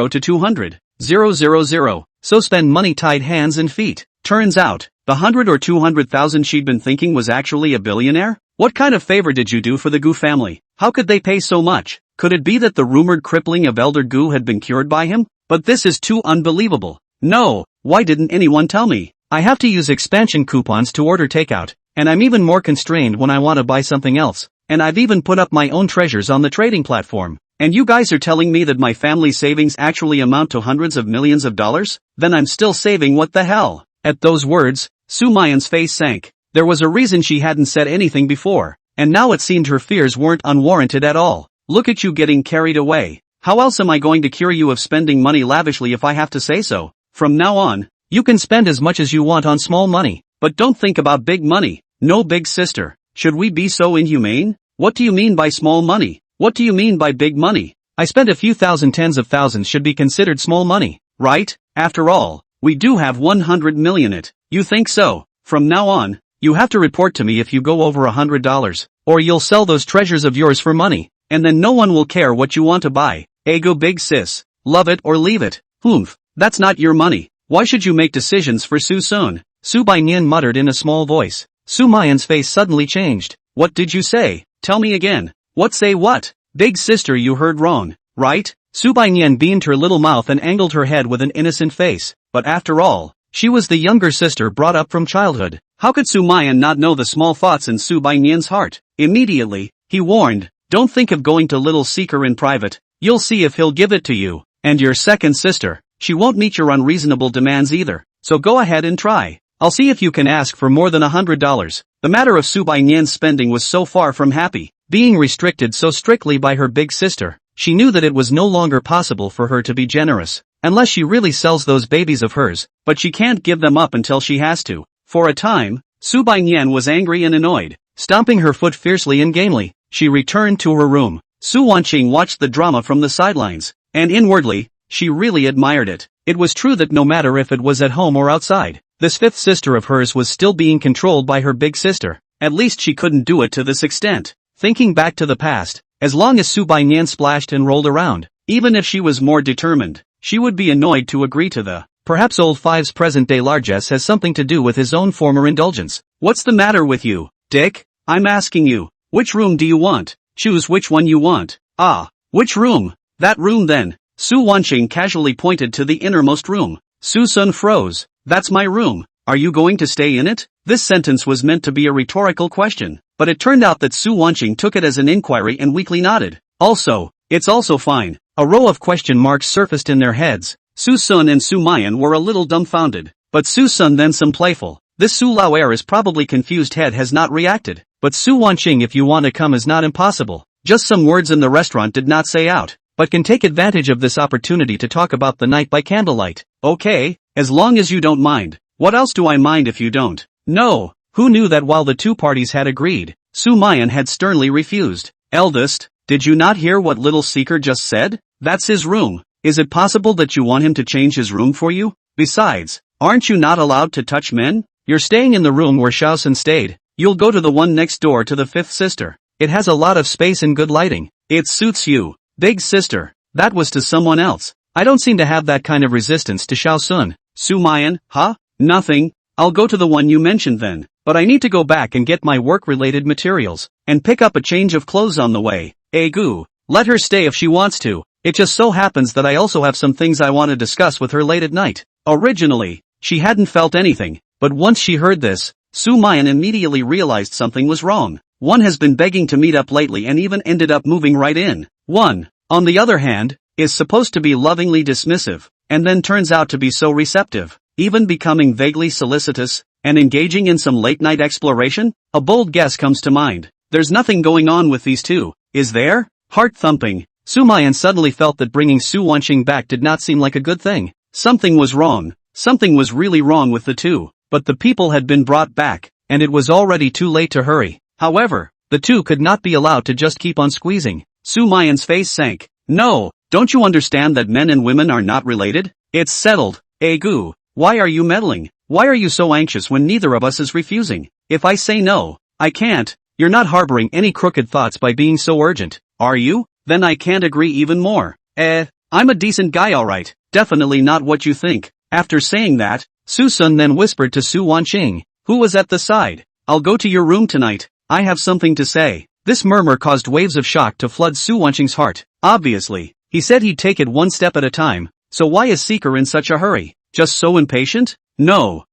to 200, 000, so spend money tied hands and feet. Turns out, the 100 or 200,000 she'd been thinking was actually a billionaire? What kind of favor did you do for the Gu family? How could they pay so much? Could it be that the rumored crippling of Elder Gu had been cured by him? But this is too unbelievable. No, why didn't anyone tell me? I have to use expansion coupons to order takeout, and I'm even more constrained when I want to buy something else. And I've even put up my own treasures on the trading platform. And you guys are telling me that my family's savings actually amount to hundreds of millions of dollars? Then I'm still saving, what the hell? At those words, Sumayan's face sank. There was a reason she hadn't said anything before, and now it seemed her fears weren't unwarranted at all. Look at you getting carried away. How else am I going to cure you of spending money lavishly if I have to say so? From now on, you can spend as much as you want on small money, but don't think about big money. No, big sister. Should we be so inhumane? What do you mean by small money? What do you mean by big money? I spent a few thousand, tens of thousands should be considered small money, right? After all, we do have 100 million it. You think so? From now on, you have to report to me if you go over $100, or you'll sell those treasures of yours for money, and then no one will care what you want to buy. Ego big sis. Love it or leave it. Humph, that's not your money. Why should you make decisions for Suson? Su Baiyan muttered in a small voice. Sumayan's face suddenly changed. What did you say? Tell me again. What say what? Big sister, you heard wrong, right? Su Baiyan beamed her little mouth and angled her head with an innocent face. But after all, she was the younger sister brought up from childhood. How could Sumayan not know the small thoughts in Su Baiyan's heart? Immediately, he warned, don't think of going to Little Seeker in private. You'll see if he'll give it to you. And your second sister, she won't meet your unreasonable demands either. So go ahead and try. I'll see if you can ask for more than $100. The matter of Su Baiyan's spending was so far from happy. Being restricted so strictly by her big sister, she knew that it was no longer possible for her to be generous, unless she really sells those babies of hers, but she can't give them up until she has to. For a time, Su Baiyan was angry and annoyed. Stomping her foot fiercely and gamely, she returned to her room. Su Wanqing watched the drama from the sidelines, and inwardly, she really admired it. It was true that no matter if it was at home or outside, this 5th sister of hers was still being controlled by her big sister. At least she couldn't do it to this extent. Thinking back to the past, as long as Su Baiyan splashed and rolled around, even if she was more determined, she would be annoyed to agree to the. Perhaps old Five's present-day largesse has something to do with his own former indulgence. What's the matter with you, Dick? I'm asking you, which room do you want? Choose which one you want. Which room? That room then. Su Wanqing casually pointed to the innermost room. Suson froze. That's my room. Are you going to stay in it? This sentence was meant to be a rhetorical question, but it turned out that Su Wanqing took it as an inquiry and weakly nodded. Also, it's also fine. A row of question marks surfaced in their heads. Suson and Sumayan were a little dumbfounded, but Suson then some playful. This Su Lauer's probably confused head has not reacted, but Su Wanqing, if you want to come is not impossible. Just some words in the restaurant did not say out. but can take advantage of this opportunity to talk about the night by candlelight. Okay, as long as you don't mind. What else do I mind if you don't? No. Who knew that while the two parties had agreed, Sumayan had sternly refused. Eldest, did you not hear what little seeker just said? That's his room. Is it possible that you want him to change his room for you? Besides, aren't you not allowed to touch men? You're staying in the room where Suson stayed. You'll go to the one next door to the fifth sister. It has a lot of space and good lighting. It suits you. Big sister. That was to someone else. I don't seem to have that kind of resistance to Suson. Sumayan, huh? Nothing. I'll go to the one you mentioned then. But I need to go back and get my work-related materials, and pick up a change of clothes on the way. Egu. Let her stay if she wants to. It just so happens that I also have some things I want to discuss with her late at night. Originally, she hadn't felt anything, but once she heard this, Sumayan immediately realized something was wrong. One has been begging to meet up lately and even ended up moving right in. One, on the other hand, is supposed to be lovingly dismissive, and then turns out to be so receptive, even becoming vaguely solicitous, and engaging in some late-night exploration? A bold guess comes to mind. There's nothing going on with these two, is there? Heart-thumping, Sumayan suddenly felt that bringing Su Wanqing back did not seem like a good thing. Something was wrong. Something was really wrong with the two. But the people had been brought back, and it was already too late to hurry. However, the two could not be allowed to just keep on squeezing. Sumayan's face sank. No, don't you understand that men and women are not related? It's settled. Egu, why are you meddling? Why are you so anxious when neither of us is refusing? If I say no, I can't. You're not harboring any crooked thoughts by being so urgent, are you? Then I can't agree even more. I'm a decent guy alright. Definitely not what you think. After saying that, Suson then whispered to Su Wanqing, who was at the side. I'll go to your room tonight. I have something to say. This murmur caused waves of shock to flood Su Wanqing's heart. Obviously, he said he'd take it one step at a time, so why is Seeker in such a hurry? Just so impatient? No.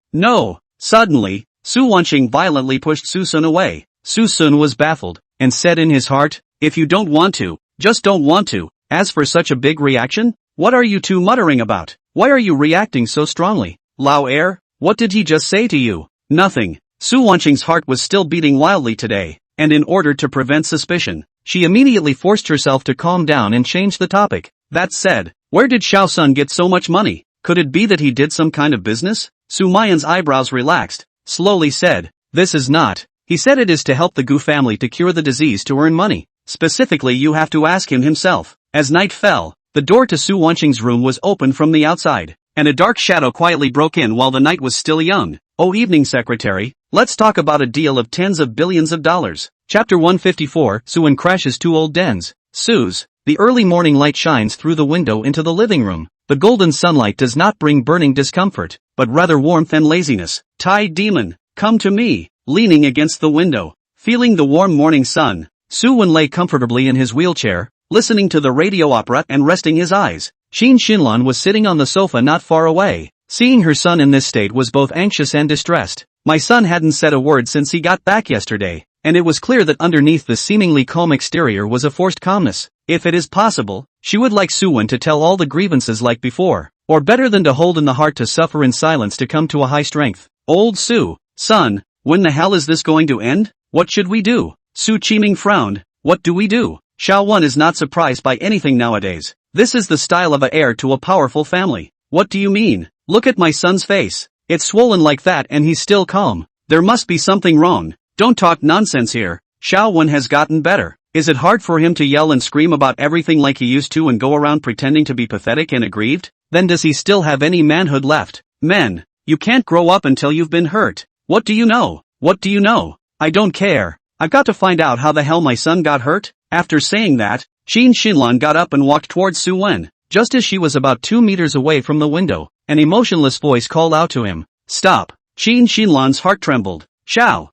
Suddenly, Su Wanqing violently pushed Suson away. Suson was baffled, and said in his heart, if you don't want to, just don't want to. As for such a big reaction, what are you two muttering about? Why are you reacting so strongly? Lao Air, what did he just say to you? Nothing. Su Wanqing's heart was still beating wildly today, and in order to prevent suspicion, she immediately forced herself to calm down and change the topic. That said, where did Suson get so much money? Could it be that he did some kind of business? Sumayan's eyebrows relaxed, slowly said, this is not. He said it is to help the Gu family to cure the disease to earn money. Specifically, you have to ask him himself. As night fell, the door to Su Wanqing's room was opened from the outside, and a dark shadow quietly broke in while the night was still young. Oh, evening secretary, let's talk about a deal of tens of billions of dollars. Chapter 154, Suen crashes two old dens. Suze, the early morning light shines through the window into the living room. The golden sunlight does not bring burning discomfort, but rather warmth and laziness. Tai demon, come to me. Leaning against the window, feeling the warm morning sun, Suwen lay comfortably in his wheelchair, listening to the radio opera and resting his eyes. Qin Xinlan was sitting on the sofa not far away. Seeing her son in this state was both anxious and distressed. My son hadn't said a word since he got back yesterday, and it was clear that underneath the seemingly calm exterior was a forced calmness. If it is possible, she would like Suwen to tell all the grievances like before, or better than to hold in the heart to suffer in silence to come to a high strength. Old Su, son, when the hell is this going to end? What should we do? Su Qiming frowned. What do we do? Xiao Wan is not surprised by anything nowadays. This is the style of a heir to a powerful family. What do you mean? Look at my son's face. It's swollen like that and he's still calm. There must be something wrong. Don't talk nonsense here. Xiao Wan has gotten better. Is it hard for him to yell and scream about everything like he used to and go around pretending to be pathetic and aggrieved? Then does he still have any manhood left? Men, you can't grow up until you've been hurt. What do you know? What do you know? I don't care. I've got to find out how the hell my son got hurt. After saying that, Qin Xinlan got up and walked towards Suen. Just as she was about 2 meters away from the window, an emotionless voice called out to him. Stop. Qin Xinlan's heart trembled. Xiao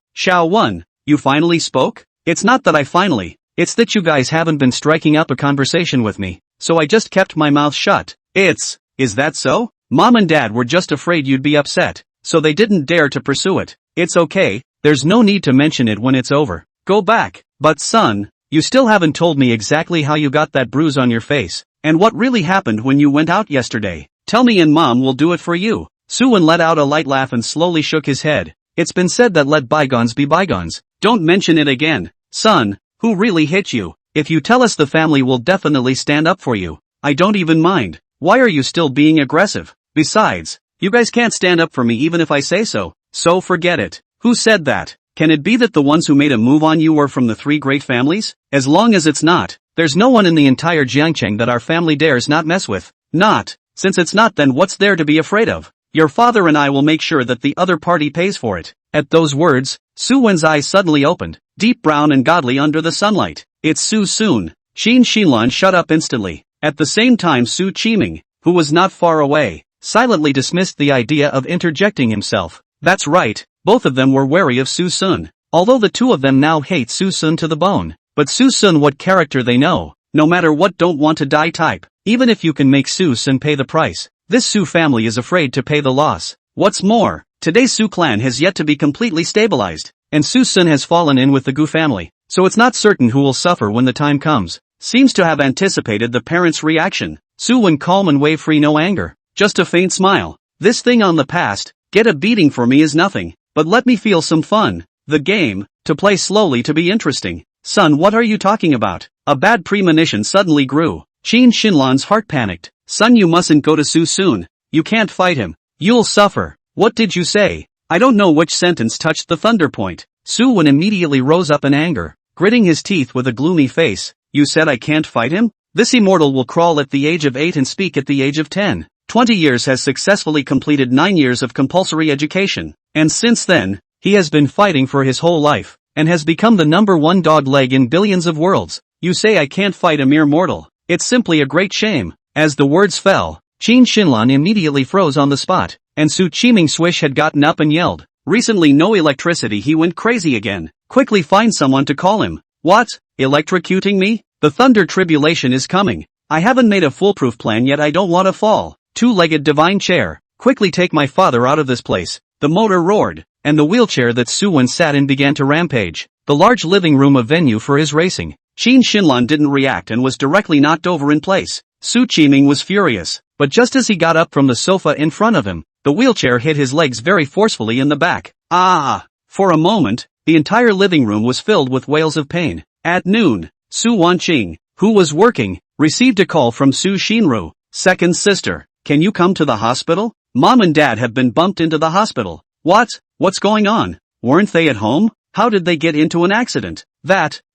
Wan, you finally spoke? It's not that I finally, it's that you guys haven't been striking up a conversation with me, so I just kept my mouth shut. Is that so? Mom and Dad were just afraid you'd be upset, so they didn't dare to pursue it. It's okay, there's no need to mention it when it's over. Go back. But son, you still haven't told me exactly how you got that bruise on your face, and what really happened when you went out yesterday. Tell me and Mom will do it for you. Suen let out a light laugh and slowly shook his head. It's been said that let bygones be bygones. Don't mention it again. Son, who really hit you? If you tell us, the family will definitely stand up for you. I don't even mind. Why are you still being aggressive? Besides, you guys can't stand up for me even if I say so. So forget it. Who said that? Can it be that the ones who made a move on you were from the 3 great families? As long as it's not, there's no one in the entire Jiangcheng that our family dares not mess with. Not. Since it's not, then what's there to be afraid of? Your father and I will make sure that the other party pays for it. At those words, Suwen's eyes suddenly opened, deep brown and godly under the sunlight. It's Su Sun. Qin Xinlan shut up instantly. At the same time, Su Qiming, who was not far away, silently dismissed the idea of interjecting himself. That's right, both of them were wary of Su Sun. Although the two of them now hate Su Sun to the bone. But Su Sun, what character they know, no matter what, don't want to die type. Even if you can make Su Sun pay the price, this Su family is afraid to pay the loss. What's more, today's Su clan has yet to be completely stabilized, and Su Sun has fallen in with the Gu family, so it's not certain who will suffer when the time comes. Seems to have anticipated the parents' reaction. Suwen calm and wave free, no anger, just a faint smile. This thing on the past, get a beating for me is nothing, but let me feel some fun. The game, to play slowly to be interesting. Son, what are you talking about? A bad premonition suddenly grew. Qin Xinlan's heart panicked. Son, you mustn't go to Su Sun. You can't fight him. You'll suffer. What did you say? I don't know which sentence touched the thunder point. Suwen immediately rose up in anger, gritting his teeth with a gloomy face. You said I can't fight him? This immortal will crawl at the age of 8 and speak at the age of 10. 20 years has successfully completed 9 years of compulsory education, and since then, he has been fighting for his whole life, and has become the #1 dog leg in billions of worlds. You say I can't fight a mere mortal. It's simply a great shame. As the words fell, Qin Xinlan immediately froze on the spot, and Su Qiming Swish had gotten up and yelled. Recently no electricity, he went crazy again. Quickly find someone to call him. What? Electrocuting me? The thunder tribulation is coming. I haven't made a foolproof plan yet, I don't want to fall. Two-legged divine chair. Quickly take my father out of this place. The motor roared, and the wheelchair that Suwen sat in began to rampage. The large living room, a venue for his racing. Qin Xinlan didn't react and was directly knocked over in place. Su Qiming was furious, but just as he got up from the sofa in front of him, the wheelchair hit his legs very forcefully in the back. Ah! For a moment, the entire living room was filled with wails of pain. At noon, Su Wanqing, who was working, received a call from Su Xinru, second sister. Can you come to the hospital? Mom and Dad have been bumped into the hospital. What? What's going on? Weren't they at home? How did they get into an accident?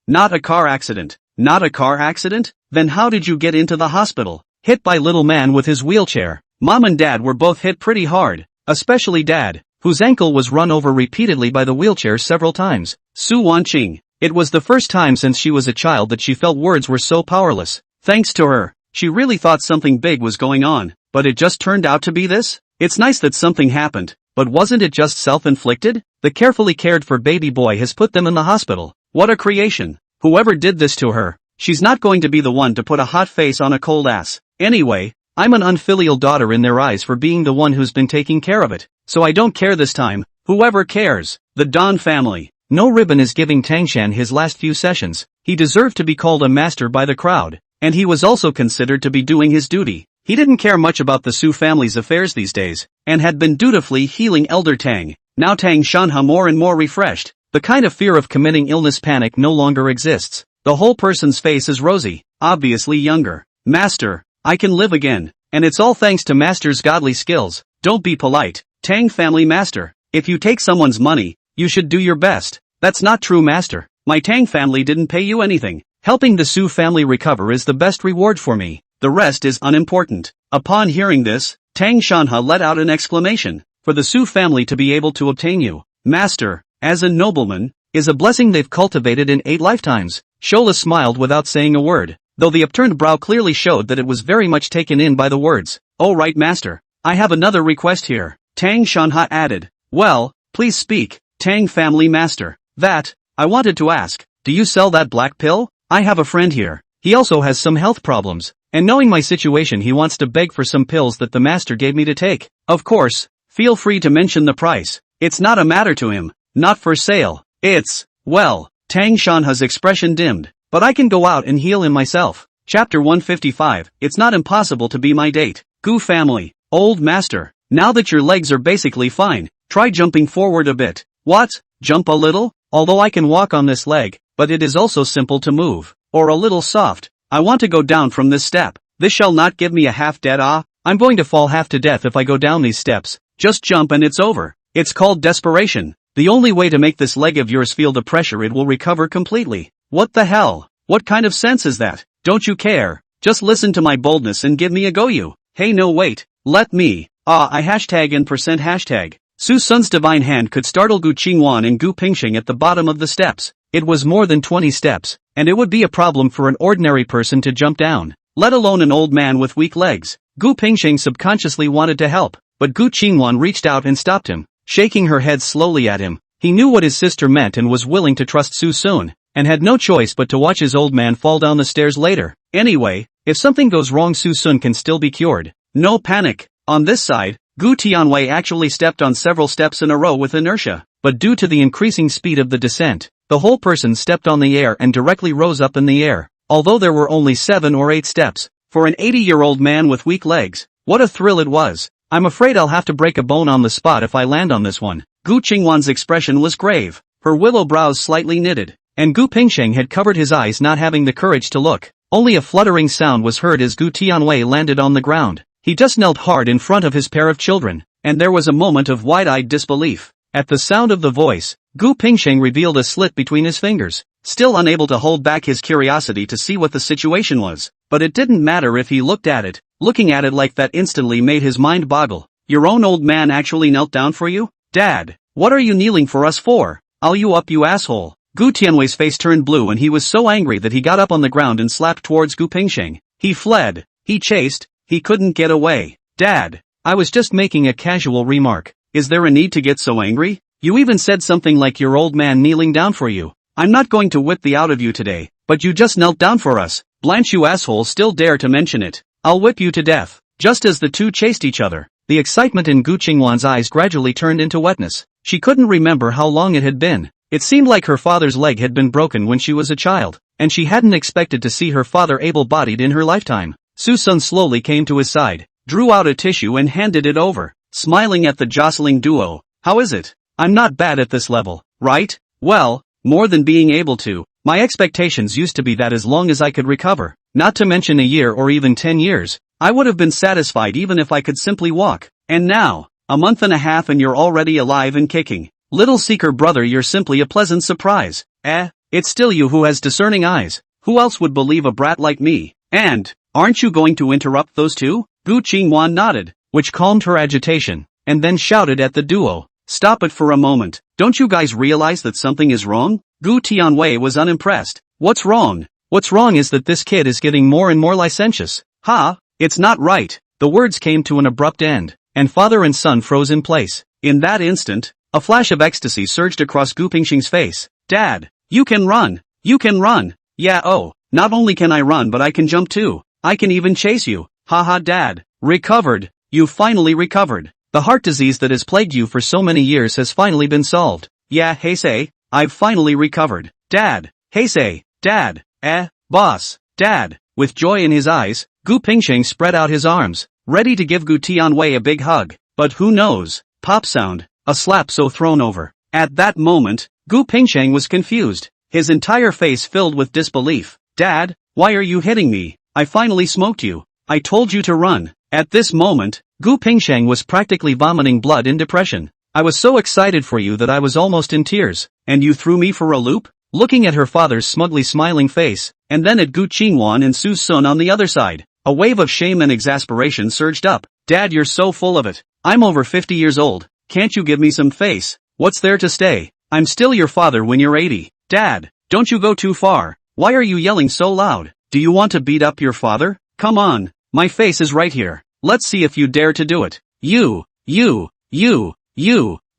Not a car accident. Not a car accident? Then how did you get into the hospital? Hit by little man with his wheelchair. Mom and Dad were both hit pretty hard, especially Dad, whose ankle was run over repeatedly by the wheelchair several times. Su Wanqing. It was the first time since she was a child that she felt words were so powerless. Thanks to her, she really thought something big was going on, but it just turned out to be this? It's nice that something happened, but wasn't it just self-inflicted? The carefully cared for baby boy has put them in the hospital. What a creation. Whoever did this to her, she's not going to be the one to put a hot face on a cold ass. Anyway, I'm an unfilial daughter in their eyes for being the one who's been taking care of it, so I don't care this time. Whoever cares. The Don family. No Ribbon is giving Tangshan his last few sessions. He deserved to be called a master by the crowd, and he was also considered to be doing his duty. He didn't care much about the Su family's affairs these days, and had been dutifully healing Elder Tang. Now Tang Shanha more and more refreshed. The kind of fear of committing illness panic no longer exists. The whole person's face is rosy, obviously younger. Master, I can live again, and it's all thanks to Master's godly skills. Don't be polite, Tang family master. If you take someone's money, you should do your best. That's not true, Master. My Tang family didn't pay you anything. Helping the Su family recover is the best reward for me. The rest is unimportant. Upon hearing this, Tang Shanha let out an exclamation. For the Su family to be able to obtain you, Master, as a nobleman, is a blessing they've cultivated in 8 lifetimes. Shola smiled without saying a word, though the upturned brow clearly showed that it was very much taken in by the words. Oh right, Master. I have another request here. Tang Shanha added. Well, please speak, Tang family master. I wanted to ask, do you sell that black pill? I have a friend here. He also has some health problems, and knowing my situation he wants to beg for some pills that the master gave me to take. Of course, feel free to mention the price. It's not a matter to him. Not for sale. Well, Tang Shanha's expression dimmed. But I can go out and heal him myself. Chapter 155, It's not impossible to be my date. Gu family. Old master, now that your legs are basically fine, try jumping forward a bit. What? Jump a little? Although I can walk on this leg, but it is also simple to move. or a little soft. I want to go down from this step. This shall not give me a half dead I'm going to fall half to death if I go down these steps. Just jump and it's over. It's called desperation. The only way to make this leg of yours feel the pressure it will recover completely. What the hell? What kind of sense is that? Don't you care? Just listen to my boldness and give me a go you. Hey no wait. Let me. I hashtag and percent hashtag. Suson's divine hand could startle Gu Qingwan and Gu Pingxing at the bottom of the steps. It was more than 20 steps, and it would be a problem for an ordinary person to jump down, let alone an old man with weak legs. Gu Pingxing subconsciously wanted to help, but Gu Qingwan reached out and stopped him, shaking her head slowly at him. He knew what his sister meant and was willing to trust Suson, and had no choice but to watch his old man fall down the stairs later. Anyway, if something goes wrong Suson can still be cured. No panic. On this side, Gu Tianwei actually stepped on several steps in a row with inertia, but due to the increasing speed of the descent, the whole person stepped on the air and directly rose up in the air. Although there were only 7 or 8 steps, for an 80-year-old man with weak legs, what a thrill it was. I'm afraid I'll have to break a bone on the spot if I land on this one. Gu Qingwan's expression was grave, her willow brows slightly knitted, and Gu Pingxing had covered his eyes not having the courage to look. Only a fluttering sound was heard as Gu Tianwei landed on the ground. He just knelt hard in front of his pair of children, and there was a moment of wide-eyed disbelief. At the sound of the voice, Gu Pingxing revealed a slit between his fingers, still unable to hold back his curiosity to see what the situation was. But it didn't matter if he looked at it. Looking at it like that instantly made his mind boggle. Your own old man actually knelt down for you? Dad, what are you kneeling for us for? I'll you up you asshole. Gu Tianwei's face turned blue and he was so angry that he got up on the ground and slapped towards Gu Pingxing. He fled. He chased. He couldn't get away. Dad, I was just making a casual remark. Is there a need to get so angry? You even said something like your old man kneeling down for you. I'm not going to whip the out of you today, but you just knelt down for us. Blanche you asshole still dare to mention it. I'll whip you to death. Just as the two chased each other, the excitement in Gu Qingwan's eyes gradually turned into wetness. She couldn't remember how long it had been. It seemed like her father's leg had been broken when she was a child, and she hadn't expected to see her father able-bodied in her lifetime. Suson slowly came to his side, drew out a tissue and handed it over, smiling at the jostling duo. How is it? I'm not bad at this level, right? Well, more than being able to. My expectations used to be that as long as I could recover, not to mention a year or even 10 years, I would have been satisfied even if I could simply walk. And now, a month and a half and you're already alive and kicking. Little seeker brother, you're simply a pleasant surprise. It's still you who has discerning eyes. Who else would believe a brat like me? And, aren't you going to interrupt those two? Gu Qingwan nodded, which calmed her agitation, and then shouted at the duo. Stop it for a moment. Don't you guys realize that something is wrong? Gu Tianwei was unimpressed. What's wrong? What's wrong is that this kid is getting more and more licentious. It's not right. The words came to an abrupt end, and father and son froze in place. In that instant, a flash of ecstasy surged across Gu Pingxing's face. Dad, you can run. You can run. Yeah, oh, not only can I run but I can jump too. I can even chase you. Haha Dad. Recovered. You finally recovered. The heart disease that has plagued you for so many years has finally been solved. Yeah, Heisei, I've finally recovered. Dad. Heisei. Dad. Boss. Dad. With joy in his eyes, Gu Pingxing spread out his arms, ready to give Gu Tianwei a big hug. But who knows? Pop sound. A slap so thrown over. At that moment, Gu Pingxing was confused, his entire face filled with disbelief. Dad, why are you hitting me? I finally smoked you. I told you to run. At this moment, Gu Pingxing was practically vomiting blood in depression. I was so excited for you that I was almost in tears. And you threw me for a loop? Looking at her father's smugly smiling face, and then at Gu Qingwan and Suson on the other side, a wave of shame and exasperation surged up. Dad, you're so full of it. I'm over 50 years old. Can't you give me some face? What's there to stay? I'm still your father when you're 80. Dad, don't you go too far. Why are you yelling so loud? Do you want to beat up your father? Come on. My face is right here. Let's see if you dare to do it. You. Gu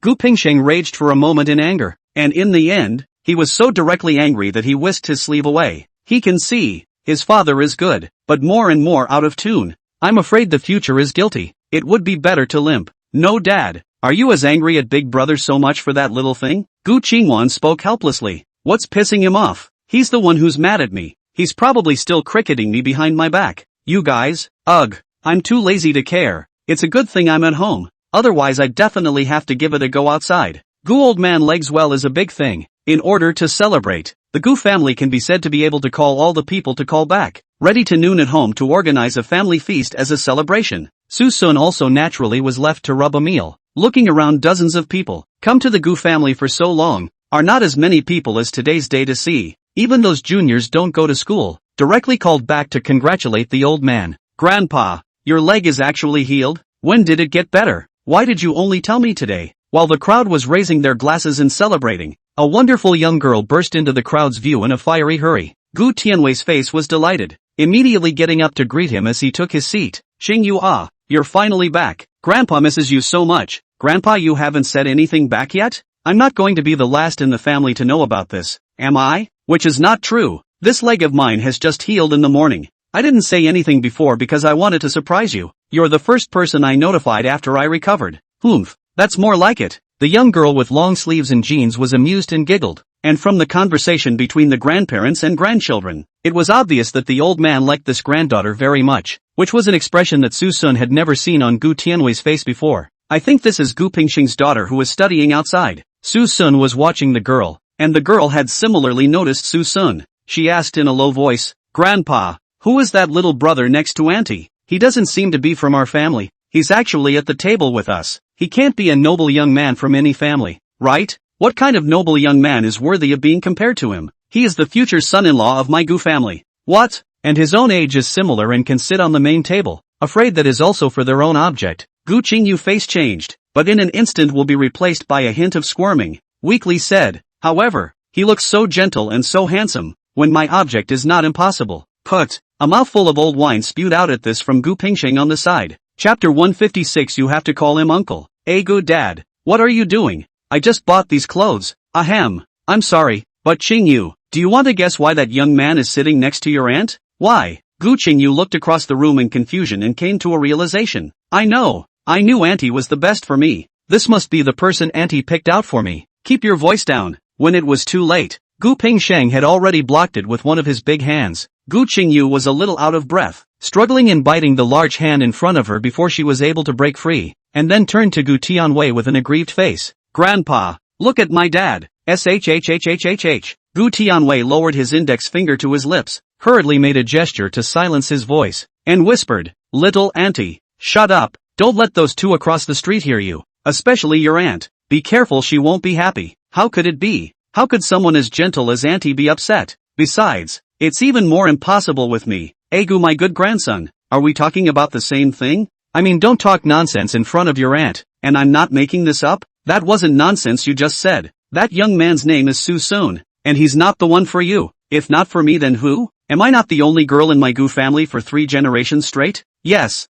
Pingxing raged for a moment in anger, and in the end, he was so directly angry that he whisked his sleeve away. He can see, his father is good, but more and more out of tune. I'm afraid the future is guilty. It would be better to limp. No Dad, are you as angry at Big Brother so much for that little thing? Gu Qingwan spoke helplessly. What's pissing him off? He's the one who's mad at me. He's probably still cricketing me behind my back. You guys, I'm too lazy to care. It's a good thing I'm at home. Otherwise I'd definitely have to give it a go outside. Gu old man legs well is a big thing. In order to celebrate, The Gu family can be said to be able to call all the people to call back, ready to noon at home to organize a family feast as a celebration. Suson also naturally was left to rub a meal. Looking around, dozens of people come to the Gu family for so long, are not as many people as today's day to see. Even those juniors don't go to school, directly called back to congratulate the old man. Grandpa, your leg is actually healed? When did it get better? Why did you only tell me today? While the crowd was raising their glasses and celebrating, a wonderful young girl burst into the crowd's view in a fiery hurry. Gu Tianwei's face was delighted, immediately getting up to greet him as he took his seat. Xingyu, you're finally back. Grandpa misses you so much. Grandpa, you haven't said anything back yet? I'm not going to be the last in the family to know about this, am I? Which is not true. This leg of mine has just healed in the morning. I didn't say anything before because I wanted to surprise you. You're the first person I notified after I recovered. Humph, that's more like it. The young girl with long sleeves and jeans was amused and giggled. And from the conversation between the grandparents and grandchildren, it was obvious that the old man liked this granddaughter very much, which was an expression that Suson had never seen on Gu Tianwei's face before. I think this is Gu Pingxing's daughter who is studying outside. Suson was watching the girl, and the girl had similarly noticed Suson. She asked in a low voice, Grandpa, who is that little brother next to Auntie? He doesn't seem to be from our family. He's actually at the table with us. He can't be a noble young man from any family, right? What kind of noble young man is worthy of being compared to him? He is the future son-in-law of my Gu family. What? And his own age is similar and can sit on the main table, afraid that is also for their own object. Gu Qingyu face changed, but in an instant will be replaced by a hint of squirming. Weakly said, however, he looks so gentle and so handsome, when my object is not impossible. Put. A mouthful of old wine spewed out at this from Gu Pingxing on the side. Chapter 156. You have to call him uncle. Hey Gu Dad, what are you doing? I just bought these clothes. Ahem. I'm sorry, but Qingyu, do you want to guess why that young man is sitting next to your aunt? Why? Gu Qingyu looked across the room in confusion and came to a realization. I know. I knew Auntie was the best for me. This must be the person Auntie picked out for me. Keep your voice down. When it was too late, Gu Pingsheng had already blocked it with one of his big hands. Gu Qingyu was a little out of breath, struggling and biting the large hand in front of her before she was able to break free, and then turned to Gu Tianwei with an aggrieved face. Grandpa, look at my dad. Shhhhhhh. Gu Tianwei lowered his index finger to his lips, hurriedly made a gesture to silence his voice, and whispered, Little Auntie, shut up. Don't let those two across the street hear you, especially your aunt. Be careful, she won't be happy. How could it be? How could someone as gentle as Auntie be upset? Besides, it's even more impossible with me. Gu, my good grandson, are we talking about the same thing? I mean, don't talk nonsense in front of your aunt, and I'm not making this up. That wasn't nonsense you just said. That young man's name is Suson, and he's not the one for you. If not for me, then who? Am I not the only girl in my Gu family for 3 generations straight? Yes,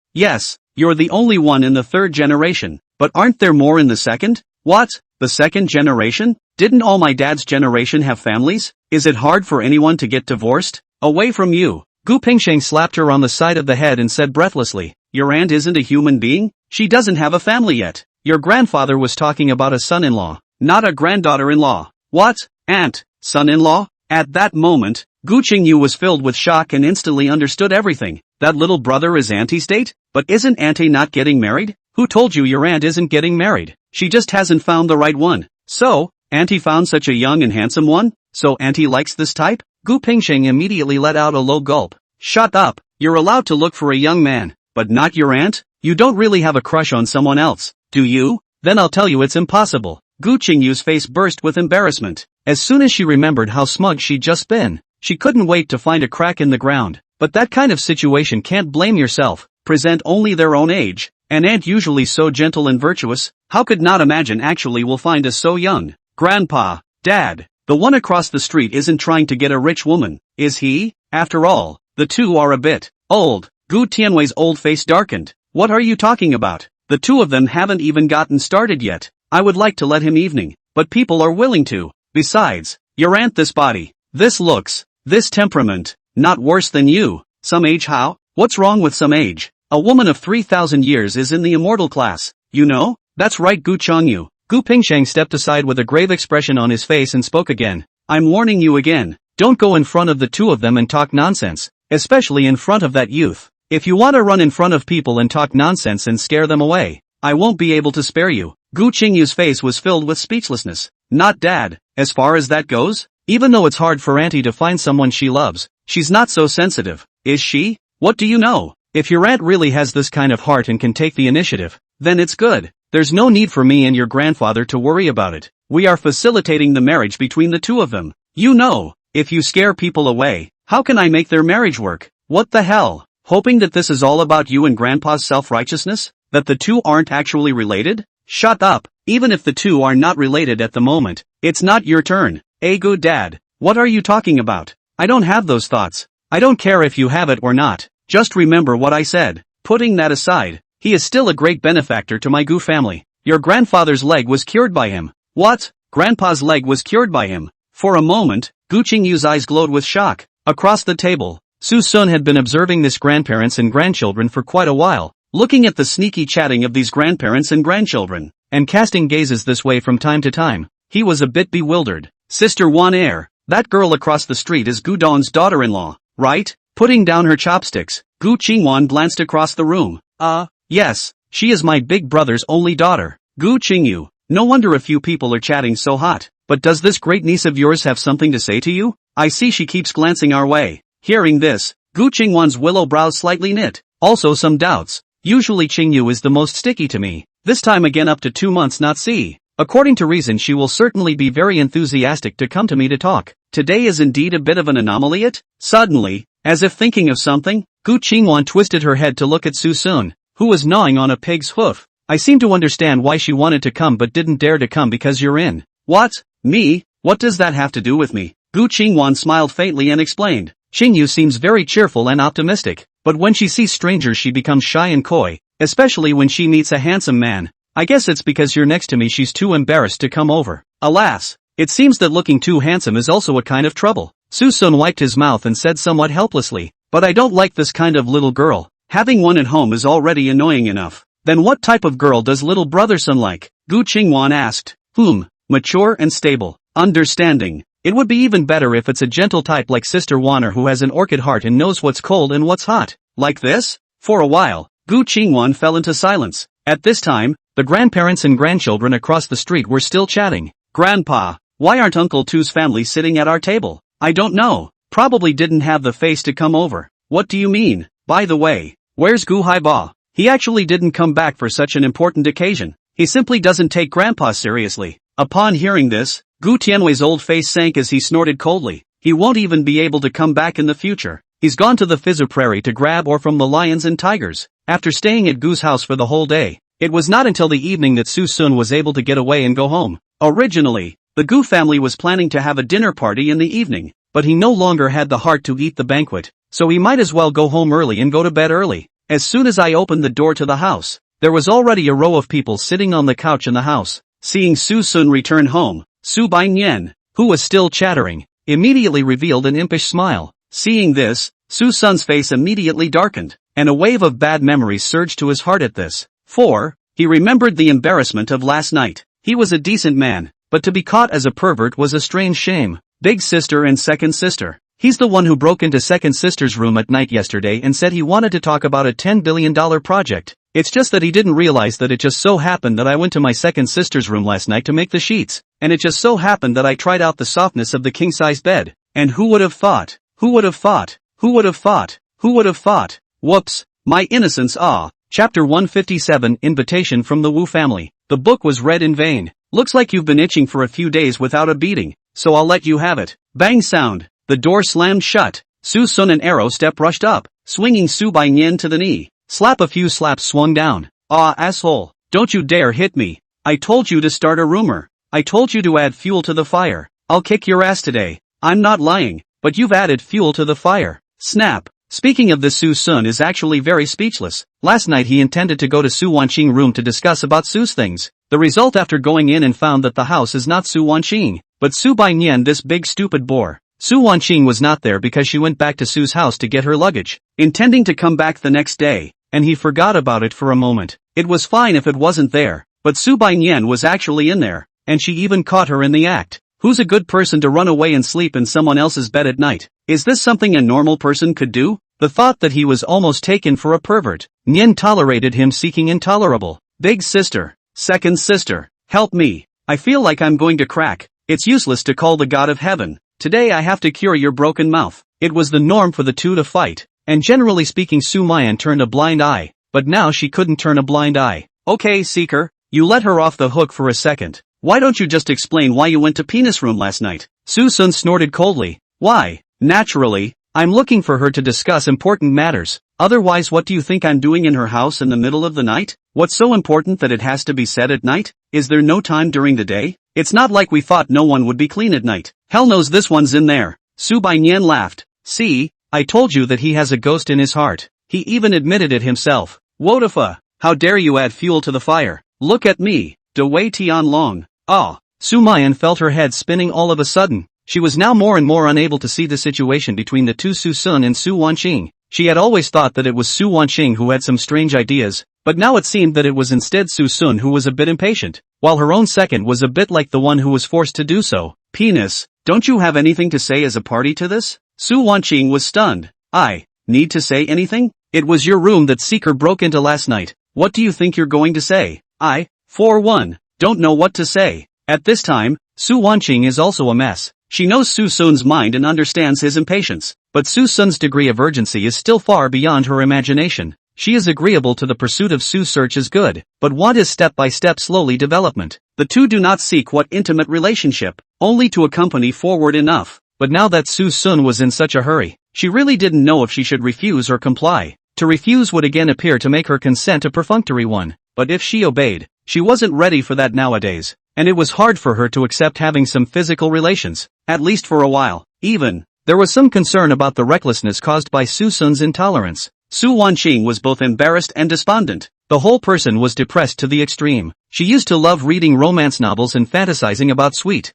you're the only one in the 3rd generation, but aren't there more in the 2nd? What? The 2nd generation? Didn't all my dad's generation have families? Is it hard for anyone to get divorced? Away from you. Gu Pingsheng slapped her on the side of the head and said breathlessly, Your aunt isn't a human being? She doesn't have a family yet. Your grandfather was talking about a son-in-law, not a granddaughter-in-law. What? Aunt? Son-in-law? At that moment, Gu Qingyu was filled with shock and instantly understood everything. That little brother is Auntie's date? But isn't Auntie not getting married? Who told you your aunt isn't getting married? She just hasn't found the right one. So, Auntie found such a young and handsome one? So Auntie likes this type? Gu Pingsheng immediately let out a low gulp. Shut up. You're allowed to look for a young man, but not your aunt? You don't really have a crush on someone else, do you? Then I'll tell you it's impossible. Gu Qingyu's face burst with embarrassment. As soon as she remembered how smug she'd just been, she couldn't wait to find a crack in the ground. But that kind of situation can't blame yourself. Present only their own age. An aunt usually so gentle and virtuous, how could not imagine actually will find us so young? Grandpa, Dad, the one across the street isn't trying to get a rich woman, is he? After all, the two are a bit old. Gu Tianwei's old face darkened. What are you talking about? The two of them haven't even gotten started yet. I would like to let him evening, but people are willing to. Besides, your aunt, this body, this looks, this temperament, not worse than you. Some age how? What's wrong with some age? A woman of 3,000 years is in the immortal class, you know? That's right, Gu Chongyu. Gu Pingsheng stepped aside with a grave expression on his face and spoke again. I'm warning you again, don't go in front of the two of them and talk nonsense, especially in front of that youth. If you want to run in front of people and talk nonsense and scare them away, I won't be able to spare you. Gu Qingyu's face was filled with speechlessness. Not Dad, as far as that goes? Even though it's hard for Auntie to find someone she loves, she's not so sensitive, is she? What do you know? If your aunt really has this kind of heart and can take the initiative, then it's good. There's no need for me and your grandfather to worry about it. We are facilitating the marriage between the two of them. You know, if you scare people away, how can I make their marriage work? What the hell? Hoping that this is all about you and Grandpa's self-righteousness? That the two aren't actually related? Shut up. Even if the two are not related at the moment, it's not your turn. Good dad. What are you talking about? I don't have those thoughts. I don't care if you have it or not. Just remember what I said. Putting that aside, he is still a great benefactor to my Gu family. Your grandfather's leg was cured by him. What? Grandpa's leg was cured by him. For a moment, Gu Qingyu's eyes glowed with shock. Across the table, Suson had been observing this grandparents and grandchildren for quite a while, looking at the sneaky chatting of these grandparents and grandchildren, and casting gazes this way from time to time. He was a bit bewildered. Sister Wan Air, that girl across the street is Gu Dong's daughter-in-law, right? Putting down her chopsticks, Gu Qingwan glanced across the room. Yes, she is my big brother's only daughter. Gu Qingyu, no wonder a few people are chatting so hot. But does this great niece of yours have something to say to you? I see she keeps glancing our way. Hearing this, Gu Qingwan's willow brows slightly knit. Also some doubts. Usually Qingyu is the most sticky to me. This time again up to 2 months not see. According to reason she will certainly be very enthusiastic to come to me to talk. Today is indeed a bit of an anomaly. Suddenly, as if thinking of something, Gu Qingwan twisted her head to look at Suson, who was gnawing on a pig's hoof. I seem to understand why she wanted to come but didn't dare to come because you're in. What? Me? What does that have to do with me? Gu Qingwan smiled faintly and explained. Qingyu seems very cheerful and optimistic, but when she sees strangers she becomes shy and coy, especially when she meets a handsome man. I guess it's because you're next to me she's too embarrassed to come over. Alas, it seems that looking too handsome is also a kind of trouble. Suson wiped his mouth and said somewhat helplessly, but I don't like this kind of little girl. Having one at home is already annoying enough. Then what type of girl does little brother Sun like? Gu Qingwan asked. Mature and stable. Understanding. It would be even better if it's a gentle type like Sister Wanner who has an orchid heart and knows what's cold and what's hot. Like this? For a while, Gu Qingwan fell into silence. At this time, the grandparents and grandchildren across the street were still chatting. Grandpa, why aren't Uncle Tu's family sitting at our table? I don't know. Probably didn't have the face to come over. What do you mean? By the way, where's Gu Haiba? He actually didn't come back for such an important occasion. He simply doesn't take Grandpa seriously. Upon hearing this, Gu Tianwei's old face sank as he snorted coldly. He won't even be able to come back in the future. He's gone to the Fizzu Prairie to grab ore from the lions and tigers. After staying at Gu's house for the whole day, it was not until the evening that Suson was able to get away and go home. Originally, the Gu family was planning to have a dinner party in the evening, but he no longer had the heart to eat the banquet, so he might as well go home early and go to bed early. As soon as I opened the door to the house, there was already a row of people sitting on the couch in the house. Seeing Suson return home, Su Baiyan, who was still chattering, immediately revealed an impish smile. Seeing this, Suson's face immediately darkened, and a wave of bad memories surged to his heart at this. For, he remembered the embarrassment of last night. He was a decent man, but to be caught as a pervert was a strange shame. Big sister and second sister. He's the one who broke into second sister's room at night yesterday and said he wanted to talk about a $10 billion project. It's just that he didn't realize that it just so happened that I went to my second sister's room last night to make the sheets, and it just so happened that I tried out the softness of the king-size bed. And who would have thought? Who would have thought? Who would have thought? Who would have thought? Whoops, my innocence. Chapter 157, Invitation from the Wu Family. The book was read in vain. Looks like you've been itching for a few days without a beating, so I'll let you have it. Bang sound. The door slammed shut. Suson and Arrow Step rushed up, swinging Su Baiyan to the knee. Slap. A few slaps swung down. Asshole. Don't you dare hit me. I told you to start a rumor. I told you to add fuel to the fire. I'll kick your ass today. I'm not lying, but you've added fuel to the fire. Snap. Speaking of this, Suson is actually very speechless. Last night he intended to go to Su Wanqing's room to discuss about Su's things. The result after going in and found that the house is not Su Wanqing, but Su Baiyan, this big stupid bore. Su Wanqing was not there because she went back to Su's house to get her luggage, intending to come back the next day, and he forgot about it for a moment. It was fine if it wasn't there, but Su Baiyan was actually in there, and she even caught her in the act. Who's a good person to run away and sleep in someone else's bed at night? Is this something a normal person could do? The thought that he was almost taken for a pervert. Nien tolerated him seeking intolerable. Big sister, second sister, help me. I feel like I'm going to crack. It's useless to call the god of heaven. today I have to cure your broken mouth. It was the norm for the two to fight, and generally speaking Sumayan turned a blind eye, but now she couldn't turn a blind eye. Okay, Seeker, you let her off the hook for a second. Why don't you just explain why you went to penis room last night? Suson snorted coldly. Why? Naturally, I'm looking for her to discuss important matters. Otherwise, what do you think I'm doing in her house in the middle of the night? What's so important that it has to be said at night? Is there no time during the day? It's not like we thought no one would be clean at night. Hell knows this one's in there. Subayan laughed. See, I told you that he has a ghost in his heart. He even admitted it himself. Wotafa, how dare you add fuel to the fire? Look at me, de wei tian long. Ah, Sumayan felt her head spinning all of a sudden. She was now more and more unable to see the situation between the two Suson and Su Wanqing. She had always thought that it was Su Wanqing who had some strange ideas, but now it seemed that it was instead Suson who was a bit impatient, while her own second was a bit like the one who was forced to do so. Penis, don't you have anything to say as a party to this? Su Wanqing was stunned. I need to say anything? It was your room that Seeker broke into last night. What do you think you're going to say? I, for one, don't know what to say. At this time, Su Wanqing is also a mess. She knows Suson's mind and understands his impatience, but Suson's degree of urgency is still far beyond her imagination. She is agreeable to the pursuit of Su search is good, but want is step-by-step slowly development. The two do not seek what intimate relationship, only to accompany forward enough. But now that Suson was in such a hurry, she really didn't know if she should refuse or comply. To refuse would again appear to make her consent a perfunctory one, but if she obeyed, she wasn't ready for that nowadays. And it was hard for her to accept having some physical relations, at least for a while. Even, there was some concern about the recklessness caused by Suson's intolerance. Su Wanqing was both embarrassed and despondent. The whole person was depressed to the extreme. She used to love reading romance novels and fantasizing about sweet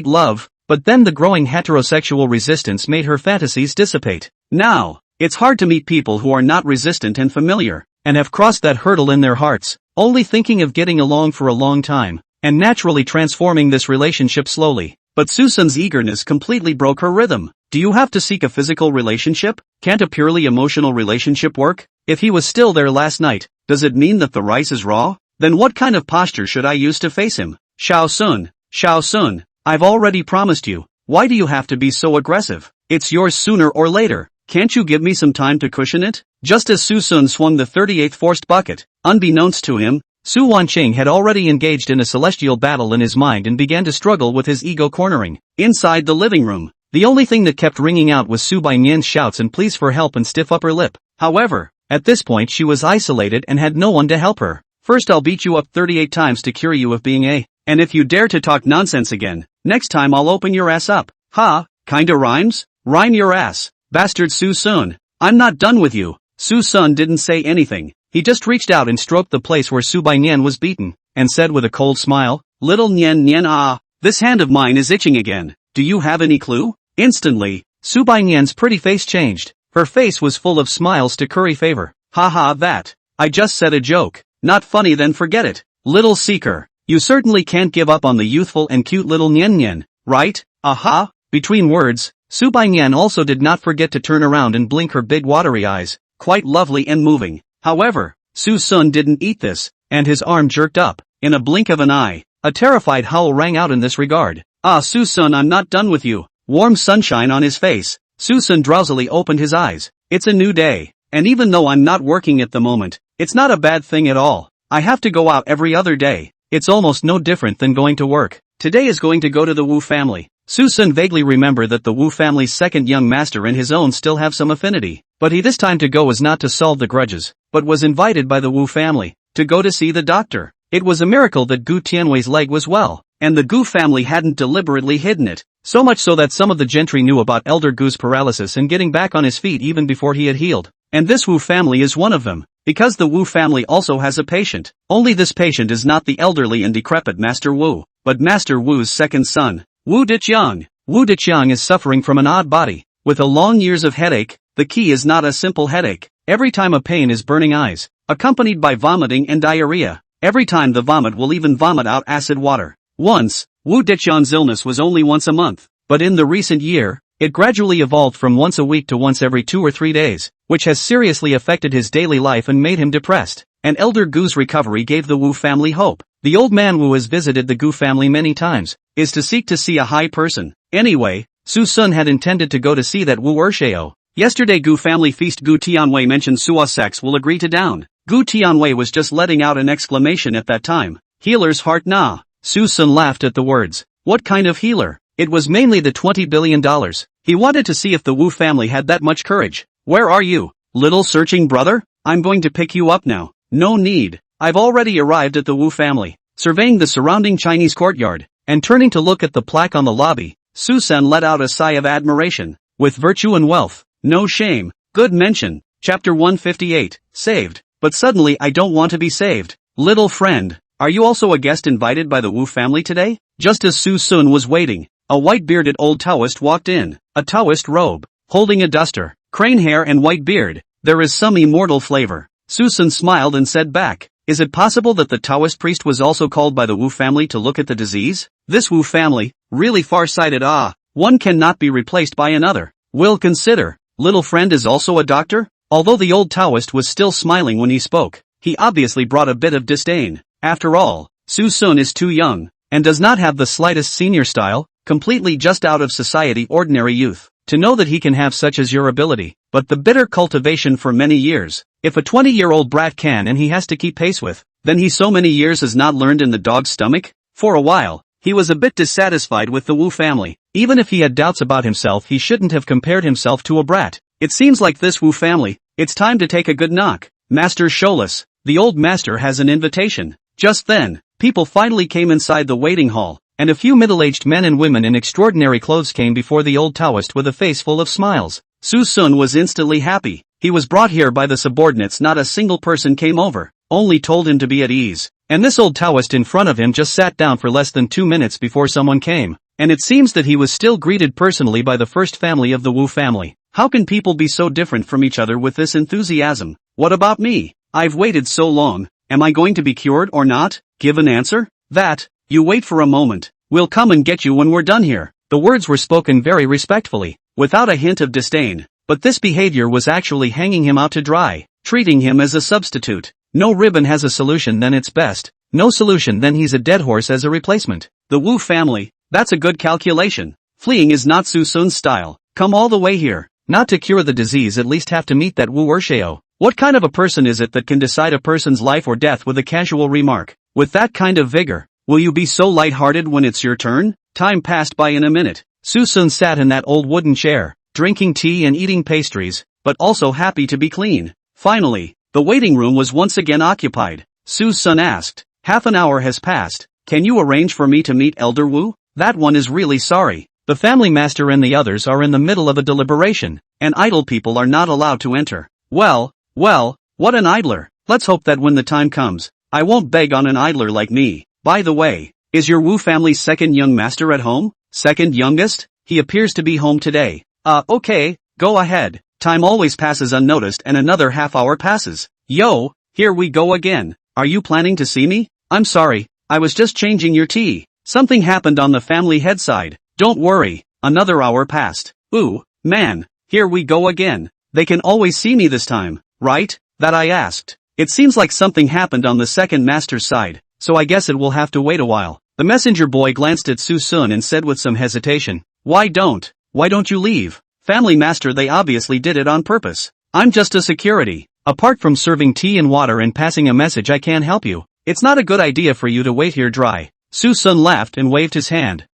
love, but then the growing heterosexual resistance made her fantasies dissipate. Now, it's hard to meet people who are not resistant and familiar, and have crossed that hurdle in their hearts, only thinking of getting along for a long time, and naturally transforming this relationship slowly. But Suson's eagerness completely broke her rhythm. Do you have to seek a physical relationship? Can't a purely emotional relationship work? If he was still there last night, does it mean that the rice is raw? Then what kind of posture should I use to face him? Shao Sun, I've already promised you. Why do you have to be so aggressive? It's yours sooner or later. Can't you give me some time to cushion it? Just as Suson swung the 38th forced bucket, unbeknownst to him, Su Wanqing had already engaged in a celestial battle in his mind and began to struggle with his ego cornering. Inside the living room, the only thing that kept ringing out was Su Baiyan's shouts and pleas for help and stiff upper lip. However, at this point she was isolated and had no one to help her. First I'll beat you up 38 times to cure you of being a, and if you dare to talk nonsense again, next time I'll open your ass up. Ha, kinda rhymes? Rhyme your ass, bastard Suson. I'm not done with you. Suson didn't say anything. He just reached out and stroked the place where Su Baiyan was beaten, and said with a cold smile, Little Nian ah, this hand of mine is itching again. Do you have any clue? Instantly, Su Baiyan's pretty face changed. Her face was full of smiles to curry favor. Haha that. I just said a joke. Not funny then forget it. Little Seeker, you certainly can't give up on the youthful and cute little Nian, right? Aha. Between words, Su Baiyan also did not forget to turn around and blink her big watery eyes, quite lovely and moving. However, Suson didn't eat this, and his arm jerked up. In a blink of an eye, a terrified howl rang out in this regard. Ah Suson, I'm not done with you. Warm sunshine on his face, Suson drowsily opened his eyes. It's a new day, and even though I'm not working at the moment, it's not a bad thing at all. I have to go out every other day. It's almost no different than going to work. Today is going to go to the Wu family. Suson vaguely remembered that the Wu family's second young master and his own still have some affinity, but he this time to go was not to solve the grudges, but was invited by the Wu family to go to see the doctor. It was a miracle that Gu Tianwei's leg was well, and the Gu family hadn't deliberately hidden it, so much so that some of the gentry knew about Elder Gu's paralysis and getting back on his feet even before he had healed. And this Wu family is one of them, because the Wu family also has a patient. Only this patient is not the elderly and decrepit Master Wu, but Master Wu's second son, Wu Diqiang. Wu Diqiang is suffering from an odd body, with a long years of headache. The key is not a simple headache. Every time a pain is burning eyes, accompanied by vomiting and diarrhea. Every time the vomit will even vomit out acid water. Once, Wu Diqiang's illness was only once a month, but in the recent year, it gradually evolved from once a week to once every 2 or 3 days, which has seriously affected his daily life and made him depressed. And Elder Gu's recovery gave the Wu family hope. The old man Wu has visited the Gu family many times, is to seek to see a high person. Anyway, Suson had intended to go to see that Wu Ershao. Yesterday Gu family feast. Gu Tianwei mentioned Sua sex will agree to down. Gu Tianwei was just letting out an exclamation at that time. Healer's heart nah. Suson laughed at the words. What kind of healer? It was mainly the $20 billion. He wanted to see if the Wu family had that much courage. Where are you, little searching brother? I'm going to pick you up now. No need. I've already arrived at the Wu family. Surveying the surrounding Chinese courtyard, and turning to look at the plaque on the lobby, Susan let out a sigh of admiration. With virtue and wealth, no shame, good mention. Chapter 158, saved. But suddenly I don't want to be saved. Little friend, are you also a guest invited by the Wu family today? Just as Susun was waiting, a white-bearded old Taoist walked in, a Taoist robe, holding a duster, crane hair and white beard. There is some immortal flavor. Susun smiled and said back, is it possible that the Taoist priest was also called by the Wu family to look at the disease? This Wu family, really far-sighted. One cannot be replaced by another. Will consider, little friend is also a doctor? Although the old Taoist was still smiling when he spoke, he obviously brought a bit of disdain. After all, Susun is too young, and does not have the slightest senior style, completely just out of society ordinary youth, to know that he can have such as your ability, but the bitter cultivation for many years. If a 20-year-old brat can and he has to keep pace with, then he so many years has not learned in the dog's stomach? For a while, he was a bit dissatisfied with the Wu family. Even if he had doubts about himself, he shouldn't have compared himself to a brat. It seems like this Wu family, it's time to take a good knock. Master Sholas, the old master has an invitation. Just then, people finally came inside the waiting hall, and a few middle-aged men and women in extraordinary clothes came before the old Taoist with a face full of smiles. Susun was instantly happy. He was brought here by the subordinates. Not a single person came over, only told him to be at ease. And this old Taoist in front of him just sat down for less than 2 minutes before someone came. And it seems that he was still greeted personally by the first family of the Wu family. How can people be so different from each other with this enthusiasm? What about me? I've waited so long. Am I going to be cured or not? Give an answer? That, you wait for a moment. We'll come and get you when we're done here. The words were spoken very respectfully, without a hint of disdain. But this behavior was actually hanging him out to dry, treating him as a substitute. No ribbon has a solution, then it's best. No solution, then he's a dead horse as a replacement. The Wu family, that's a good calculation. Fleeing is not Susun's style. Come all the way here. Not to cure the disease, at least have to meet that Wu Ershao. What kind of a person is it that can decide a person's life or death with a casual remark? With that kind of vigor, will you be so light-hearted when it's your turn? Time passed by in a minute. Susun sat in that old wooden chair, drinking tea and eating pastries, but also happy to be clean. Finally, the waiting room was once again occupied. Susun asked, half an hour has passed. Can you arrange for me to meet Elder Wu? That one is really sorry. The family master and the others are in the middle of a deliberation, and idle people are not allowed to enter. Well, what an idler. Let's hope that when the time comes, I won't beg on an idler like me. By the way, is your Wu family's second young master at home? Second youngest? He appears to be home today. Okay, go ahead. Time always passes unnoticed and another half hour passes. Yo, here we go again. Are you planning to see me? I'm sorry, I was just changing your tea. Something happened on the family head side. Don't worry, another hour passed. Ooh, man, here we go again. They can always see me this time, right? That I asked. It seems like something happened on the second master's side, so I guess it will have to wait a while. The messenger boy glanced at Susun and said with some hesitation, Why don't you leave? Family master, they obviously did it on purpose. I'm just a security. Apart from serving tea and water and passing a message, I can't help you. It's not a good idea for you to wait here dry. Susun laughed and waved his hand.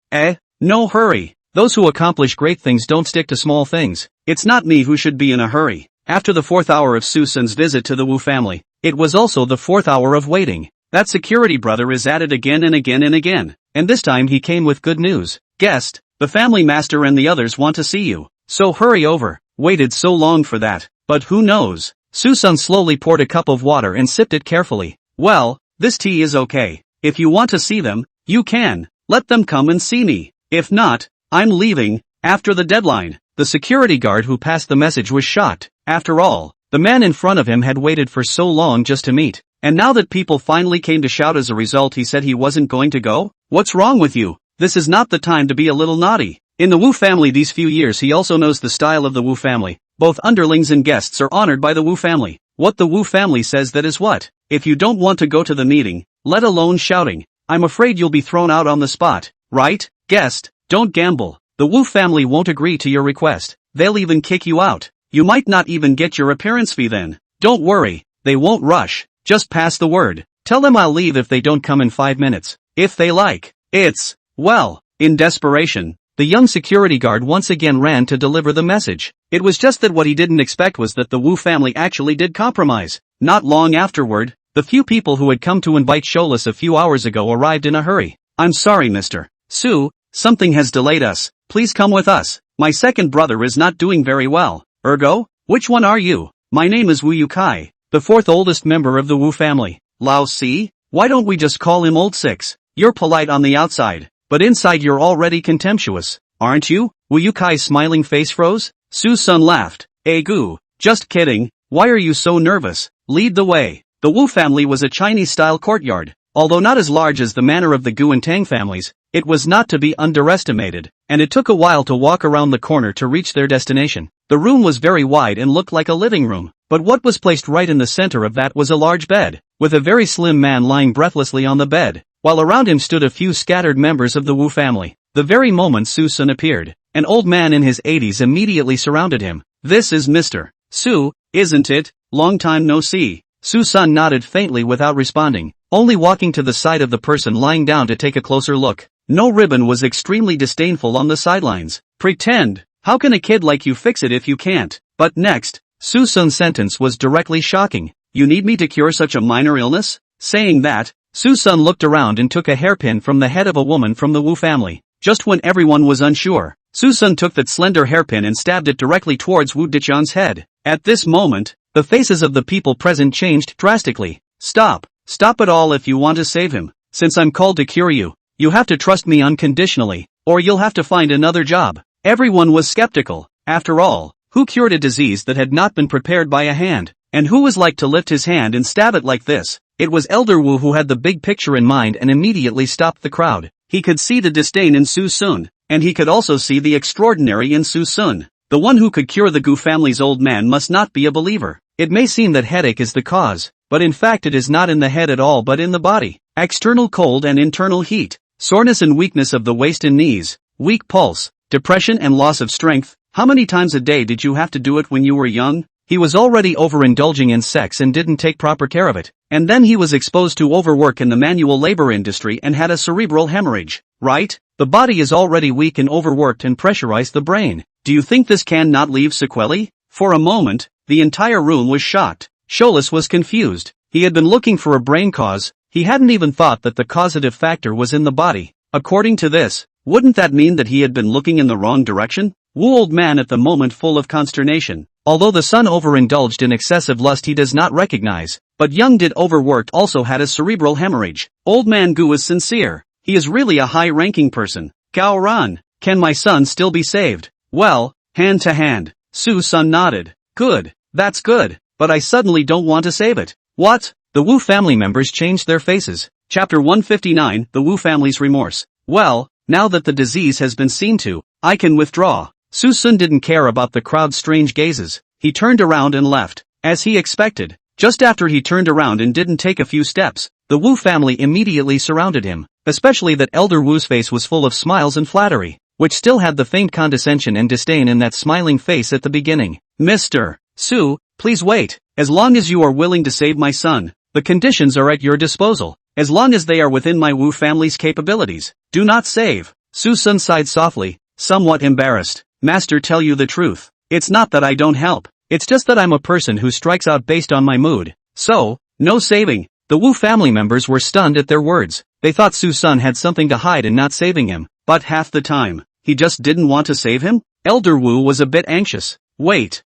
No hurry. Those who accomplish great things don't stick to small things. It's not me who should be in a hurry. After the 4th hour of Susun's visit to the Wu family, it was also the 4th hour of waiting. That security brother is at it again and again and again. And this time he came with good news. Guest, the family master and the others want to see you. So hurry over. Waited so long for that. But who knows? Susun slowly poured a cup of water and sipped it carefully. Well, this tea is okay. If you want to see them, you can. Let them come and see me. If not, I'm leaving, after the deadline. The security guard who passed the message was shocked. After all, the man in front of him had waited for so long just to meet. And now that people finally came to shout as a result, he said he wasn't going to go? What's wrong with you? This is not the time to be a little naughty. In the Wu family these few years he also knows the style of the Wu family. Both underlings and guests are honored by the Wu family. What the Wu family says, that is what. If you don't want to go to the meeting, let alone shouting, I'm afraid you'll be thrown out on the spot. Right? Guest, don't gamble. The The Wu family won't agree to your request. They'll even kick you out. You might not even get your appearance fee then. Don't worry, they won't rush. Just pass the word. Tell them I'll leave if they don't come in 5 minutes. If they like. It's, well, in desperation, the young security guard once again ran to deliver the message. It was just that what he didn't expect was that the Wu family actually did compromise. Not long afterward, the few people who had come to invite Sholas a few hours ago arrived in a hurry. I'm sorry, Mr. Su, something has delayed us. Please come with us. My second brother is not doing very well. Ergo? Which one are you? My name is Wu Yukai, the fourth oldest member of the Wu family. Lao Si? Why don't we just call him Old Six? You're polite on the outside, but inside you're already contemptuous, aren't you? Wu Yukai's smiling face froze. Suson laughed. Gu, just kidding. Why are you so nervous? Lead the way. The Wu family was a Chinese-style courtyard. Although not as large as the manor of the Gu and Tang families, it was not to be underestimated, and it took a while to walk around the corner to reach their destination. The room was very wide and looked like a living room, but what was placed right in the center of that was a large bed, with a very slim man lying breathlessly on the bed, while around him stood a few scattered members of the Wu family. The very moment Suson appeared, an old man in his 80s immediately surrounded him. This is Mr. Su, isn't it? Long time no see. Suson nodded faintly without responding, only walking to the side of the person lying down to take a closer look. No ribbon was extremely disdainful on the sidelines. Pretend. How can a kid like you fix it if you can't? But next, Suson's sentence was directly shocking. You need me to cure such a minor illness? Saying that, Suson looked around and took a hairpin from the head of a woman from the Wu family. Just when everyone was unsure, Suson took that slender hairpin and stabbed it directly towards Wu Dichan's head. At this moment, the faces of the people present changed drastically. Stop. Stop it all if you want to save him. Since I'm called to cure you, you have to trust me unconditionally, or you'll have to find another job. Everyone was skeptical. After all, who cured a disease that had not been prepared by a hand? And who was like to lift his hand and stab it like this? It was Elder Wu who had the big picture in mind and immediately stopped the crowd. He could see the disdain in Suson, and he could also see the extraordinary in Suson. The one who could cure the Gu family's old man must not be a believer. It may seem that headache is the cause, but in fact it is not in the head at all but in the body. External cold and internal heat, soreness and weakness of the waist and knees, weak pulse, depression and loss of strength. How many times a day did you have to do it when you were young? He was already overindulging in sex and didn't take proper care of it. And then he was exposed to overwork in the manual labor industry and had a cerebral hemorrhage, right? The body is already weak and overworked and pressurized the brain. Do you think this can not leave sequelae? For a moment, the entire room was shocked. Sholas was confused. He had been looking for a brain cause. He hadn't even thought that the causative factor was in the body. According to this, wouldn't that mean that he had been looking in the wrong direction? Wu old man at the moment full of consternation. Although the son overindulged in excessive lust he does not recognize, but young did overworked also had a cerebral hemorrhage. Old man Gu is sincere. He is really a high-ranking person. Gao Ran, can my son still be saved? Well, hand to hand. Suson nodded. Good, that's good, but I suddenly don't want to save it. What? The Wu family members changed their faces. Chapter 159, The Wu family's remorse. Well, now that the disease has been seen to, I can withdraw. Suson didn't care about the crowd's strange gazes. He turned around and left. As he expected, just after he turned around and didn't take a few steps, the Wu family immediately surrounded him, especially that Elder Wu's face was full of smiles and flattery, which still had the faint condescension and disdain in that smiling face at the beginning. Mr. Su, please wait. As long as you are willing to save my son, the conditions are at your disposal. As long as they are within my Wu family's capabilities, do not save. Suson sighed softly, somewhat embarrassed. Master, tell you the truth. It's not that I don't help. It's just that I'm a person who strikes out based on my mood. So, no saving. The Wu family members were stunned at their words. They thought Suson had something to hide in not saving him, but half the time, he just didn't want to save him? Elder Wu was a bit anxious. Wait,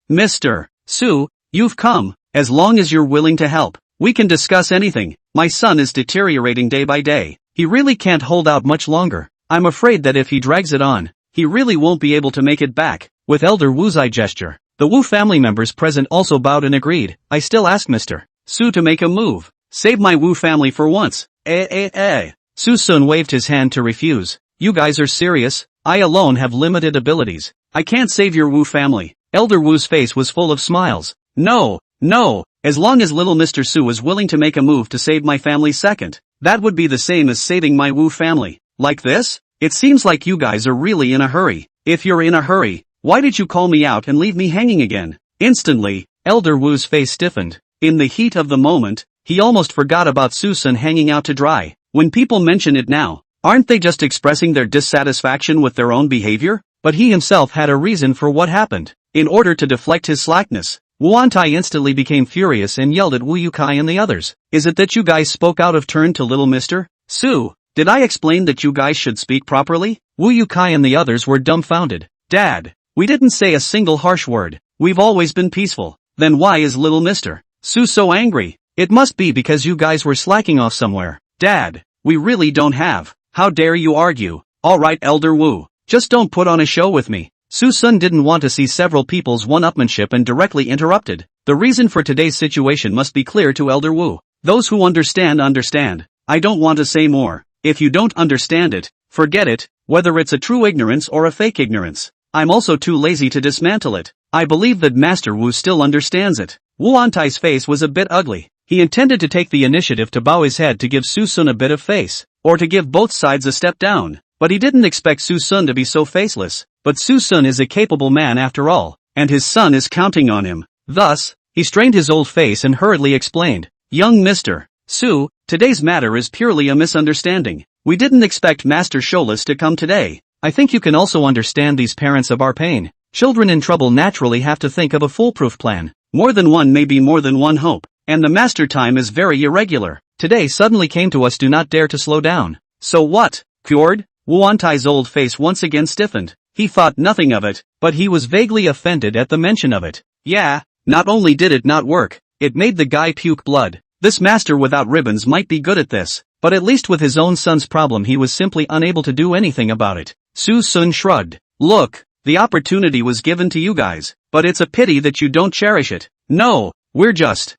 Mr. Su, you've come. As long as you're willing to help, we can discuss anything. My son is deteriorating day by day. He really can't hold out much longer. I'm afraid that if he drags it on, he really won't be able to make it back. With Elder Wu's eye gesture, the Wu family members present also bowed and agreed. I still ask Mr. Su to make a move. Save my Wu family for once. Suson waved his hand to refuse. You guys are serious? I alone have limited abilities. I can't save your Wu family. Elder Wu's face was full of smiles. No, as long as little Mr. Su is willing to make a move to save my family second, that would be the same as saving my Wu family. Like this? It seems like you guys are really in a hurry. If you're in a hurry, why did you call me out and leave me hanging again? Instantly, Elder Wu's face stiffened. In the heat of the moment, he almost forgot about Susan hanging out to dry. When people mention it now, aren't they just expressing their dissatisfaction with their own behavior? But he himself had a reason for what happened. In order to deflect his slackness, Wuantai instantly became furious and yelled at Wu Yukai and the others. Is it that you guys spoke out of turn to little mister? Su, did I explain that you guys should speak properly? Wu Yukai and the others were dumbfounded. Dad, we didn't say a single harsh word. We've always been peaceful. Then why is little mister Su so angry? It must be because you guys were slacking off somewhere. Dad, we really don't have. How dare you argue? Alright Elder Wu, just don't put on a show with me. Suson didn't want to see several people's one-upmanship and directly interrupted. The reason for today's situation must be clear to Elder Wu. Those who understand understand. I don't want to say more. If you don't understand it, forget it, whether it's a true ignorance or a fake ignorance. I'm also too lazy to dismantle it. I believe that Master Wu still understands it. Wu Antai's face was a bit ugly. He intended to take the initiative to bow his head to give Susun a bit of face, or to give both sides a step down, but he didn't expect Susun to be so faceless. But Susun is a capable man after all, and his son is counting on him. Thus, he strained his old face and hurriedly explained, Young Mr. Su, today's matter is purely a misunderstanding. We didn't expect Master Sholas to come today. I think you can also understand these parents of our pain. Children in trouble naturally have to think of a foolproof plan. More than one may be more than one hope, and the master time is very irregular. Today suddenly came to us, do not dare to slow down. So what? Cured? Wuantai's old face once again stiffened. He thought nothing of it, but he was vaguely offended at the mention of it. Yeah, not only did it not work, it made the guy puke blood. This master without ribbons might be good at this, but at least with his own son's problem he was simply unable to do anything about it. Su Sun shrugged. Look, the opportunity was given to you guys, but it's a pity that you don't cherish it. No, we're just,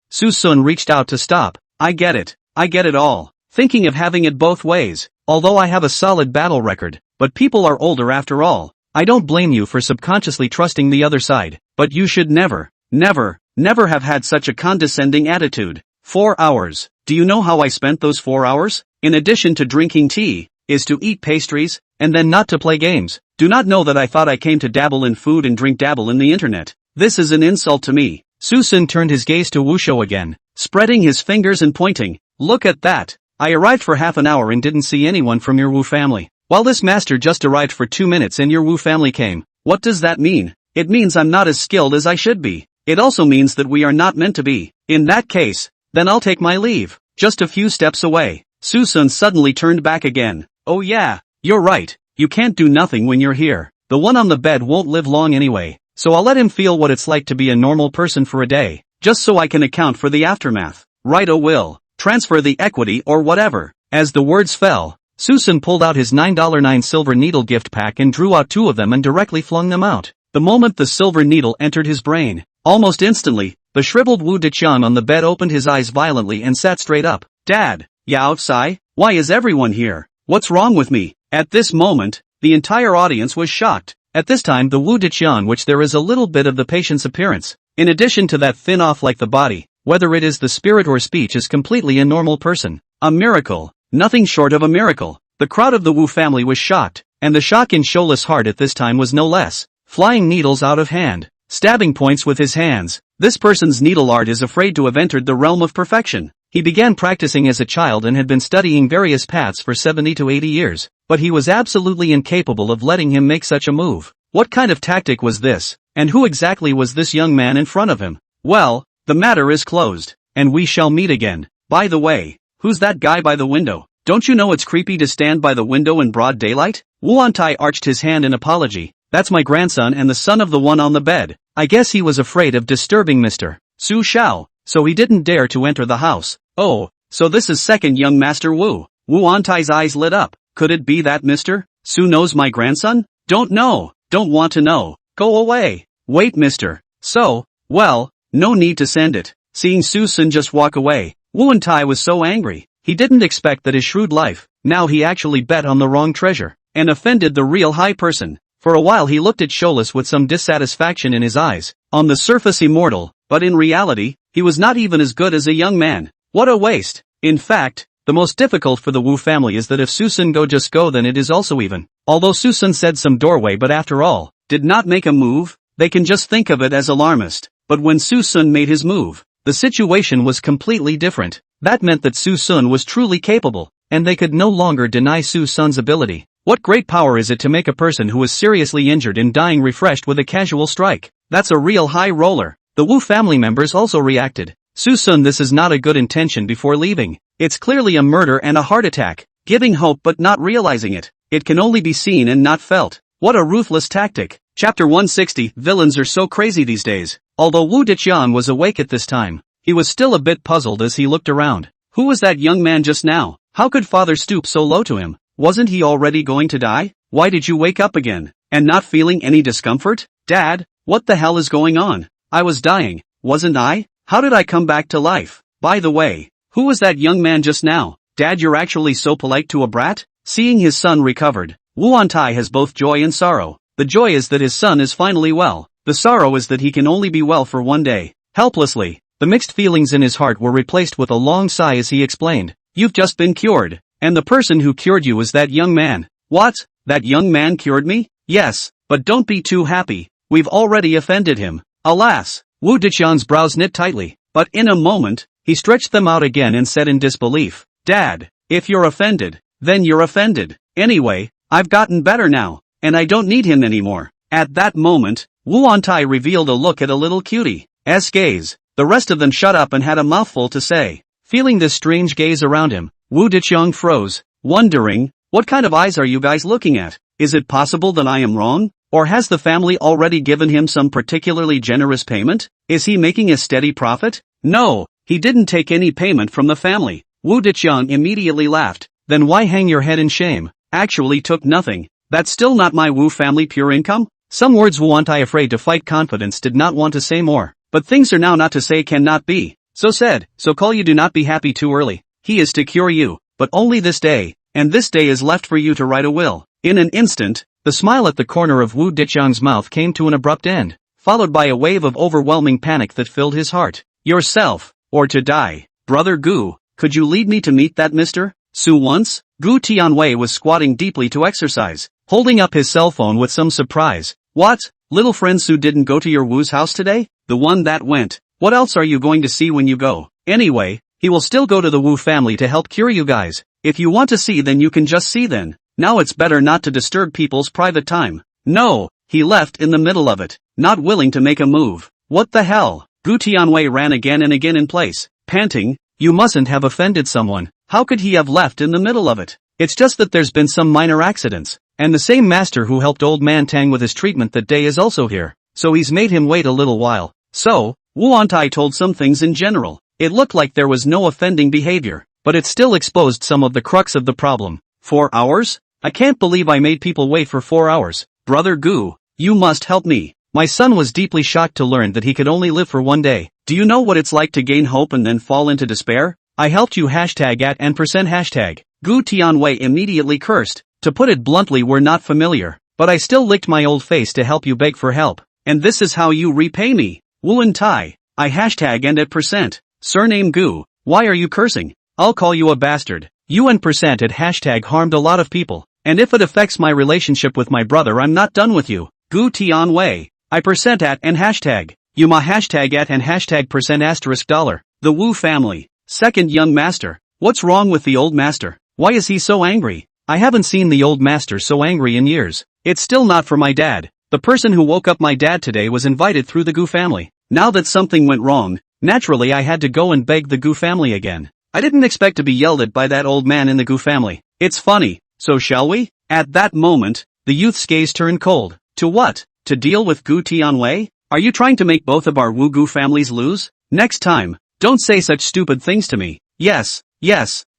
Su Sun reached out to stop. I get it all. Thinking of having it both ways, although I have a solid battle record, but people are older after all. I don't blame you for subconsciously trusting the other side, but you should never have had such a condescending attitude. 4 hours. Do you know how I spent those 4 hours? In addition to drinking tea, is to eat pastries, and then not to play games. Do not know that I thought I came to dabble in food and drink dabble in the internet. This is an insult to me. Susun turned his gaze to Wushou again, spreading his fingers and pointing. Look at that. I arrived for half an hour and didn't see anyone from your Wu family, while this master just arrived for 2 minutes and your Wu family came. What does that mean? It means I'm not as skilled as I should be. It also means that we are not meant to be. In that case, then I'll take my leave. Just a few steps away, Susun suddenly turned back again. Oh yeah, you're right. You can't do nothing when you're here. The one on the bed won't live long anyway, so I'll let him feel what it's like to be a normal person for a day, just so I can account for the aftermath. Right-o will. Transfer the equity or whatever. As the words fell, Susun pulled out his $9 silver needle gift pack and drew out 2 of them and directly flung them out. The moment the silver needle entered his brain, almost instantly, the shriveled Wu Deqian on the bed opened his eyes violently and sat straight up. Dad, Yao Tsai, why is everyone here? What's wrong with me? At this moment, the entire audience was shocked. At this time the Wu Deqian, which there is a little bit of the patient's appearance, in addition to that thin off like the body, whether it is the spirit or speech, is completely a normal person. A miracle. Nothing short of a miracle. The crowd of the Wu family was shocked, and the shock in Shola's heart at this time was no less. Flying needles out of hand. Stabbing points with his hands. This person's needle art is afraid to have entered the realm of perfection. He began practicing as a child and had been studying various paths for 70 to 80 years, but he was absolutely incapable of letting him make such a move. What kind of tactic was this, and who exactly was this young man in front of him? Well, the matter is closed, and we shall meet again. By the way, who's that guy by the window? Don't you know it's creepy to stand by the window in broad daylight? Wuantai arched his hand in apology. That's my grandson and the son of the one on the bed. I guess he was afraid of disturbing Mr. Su Shao, so he didn't dare to enter the house. Oh, so this is second young Master Wu. Wuantai's eyes lit up. Could it be that Mr. Su knows my grandson? Don't know. Don't want to know. Go away. Wait, Mr. So, well, no need to send it. Seeing Susun just walk away, Wuantai was so angry. He didn't expect that his shrewd life, now he actually bet on the wrong treasure, and offended the real high person. For a while he looked at Sholas with some dissatisfaction in his eyes. On the surface immortal, but in reality, he was not even as good as a young man. What a waste. In fact, The most difficult for the Wu family is that if Susan go just go, then it is also even. Although Susan said some doorway but after all, did not make a move, they can just think of it as alarmist. But when Susan made his move, the situation was completely different. That meant that Susan was truly capable, and they could no longer deny Susan's ability. What great power is it to make a person who is seriously injured and dying refreshed with a casual strike? That's a real high roller. The Wu family members also reacted. Susan, this is not a good intention before leaving. It's clearly a murder and a heart attack. Giving hope but not realizing it. It can only be seen and not felt. What a ruthless tactic. Chapter 160. Villains are so crazy these days. Although Wu Diqian was awake at this time, he was still a bit puzzled as he looked around. Who was that young man just now? How could father stoop so low to him? Wasn't he already going to die? Why did you wake up again? And not feeling any discomfort? Dad, what the hell is going on? I was dying, wasn't I? How did I come back to life? By the way, who was that young man just now? Dad, you're actually so polite to a brat? Seeing his son recovered, Wu Antai has both joy and sorrow. The joy is that his son is finally well. The sorrow is that he can only be well for one day. Helplessly, the mixed feelings in his heart were replaced with a long sigh as he explained. You've just been cured. And the person who cured you is that young man. What? That young man cured me? Yes, but don't be too happy. We've already offended him. Alas! Wu Diqian's brows knit tightly. But in a moment, he stretched them out again and said in disbelief, Dad, if you're offended, then you're offended. Anyway, I've gotten better now, and I don't need him anymore. At that moment, Wu Antai revealed a look at a little cutie. S gaze. The rest of them shut up and had a mouthful to say. Feeling this strange gaze around him, Wu Diqiang froze, wondering, what kind of eyes are you guys looking at? Is it possible that I am wrong? Or has the family already given him some particularly generous payment? Is he making a steady profit? No, he didn't take any payment from the family. Wu Diqiang immediately laughed. Then why hang your head in shame? Actually took nothing. That's still not my Wu family pure income? Some words Wu Antai, afraid to fight confidence, did not want to say more. But things are now not to say cannot be. So said, so call you, do not be happy too early. He is to cure you, but only this day, and this day is left for you to write a will. In an instant, the smile at the corner of Wu Diqiang's mouth came to an abrupt end, followed by a wave of overwhelming panic that filled his heart. Yourself, or to die. Brother Gu, could you lead me to meet that Mr. Su once? Gu Tianwei was squatting deeply to exercise, holding up his cell phone with some surprise. What? Little friend Su didn't go to your Wu's house today? The one that went. What else are you going to see when you go? Anyway, he will still go to the Wu family to help cure you guys. If you want to see, then you can just see then. Now it's better not to disturb people's private time. No, he left in the middle of it, not willing to make a move. What the hell? Gu Tianwei ran again and again in place, panting. You mustn't have offended someone. How could he have left in the middle of it? It's just that there's been some minor accidents, and the same master who helped old man Tang with his treatment that day is also here, so he's made him wait a little while. So, Wu Antai told some things in general. It looked like there was no offending behavior, but it still exposed some of the crux of the problem. 4 hours? I can't believe I made people wait for 4 hours. Brother Gu, you must help me. My son was deeply shocked to learn that he could only live for one day. Do you know what it's like to gain hope and then fall into despair? I helped you #@%#. Gu Tianwei immediately cursed. To put it bluntly, we're not familiar, but I still licked my old face to help you beg for help. And this is how you repay me. Wu Antai, I #and@%. Surname Gu, why are you cursing? I'll call you a bastard. You and %@ harmed a lot of people, and if it affects my relationship with my brother, I'm not done with you. Gu Tianwei, I %@ and hashtag. You ma #@and $%. The Wu family. Second young master. What's wrong with the old master? Why is he so angry? I haven't seen the old master so angry in years. It's still not for my dad. The person who woke up my dad today was invited through the Gu family. Now that something went wrong, naturally I had to go and beg the Gu family again. I didn't expect to be yelled at by that old man in the Gu family. It's funny, so shall we? At that moment, the youth's gaze turned cold. To what? To deal with Gu Tianwei? Are you trying to make both of our Wu Gu families lose? Next time, don't say such stupid things to me. Yes,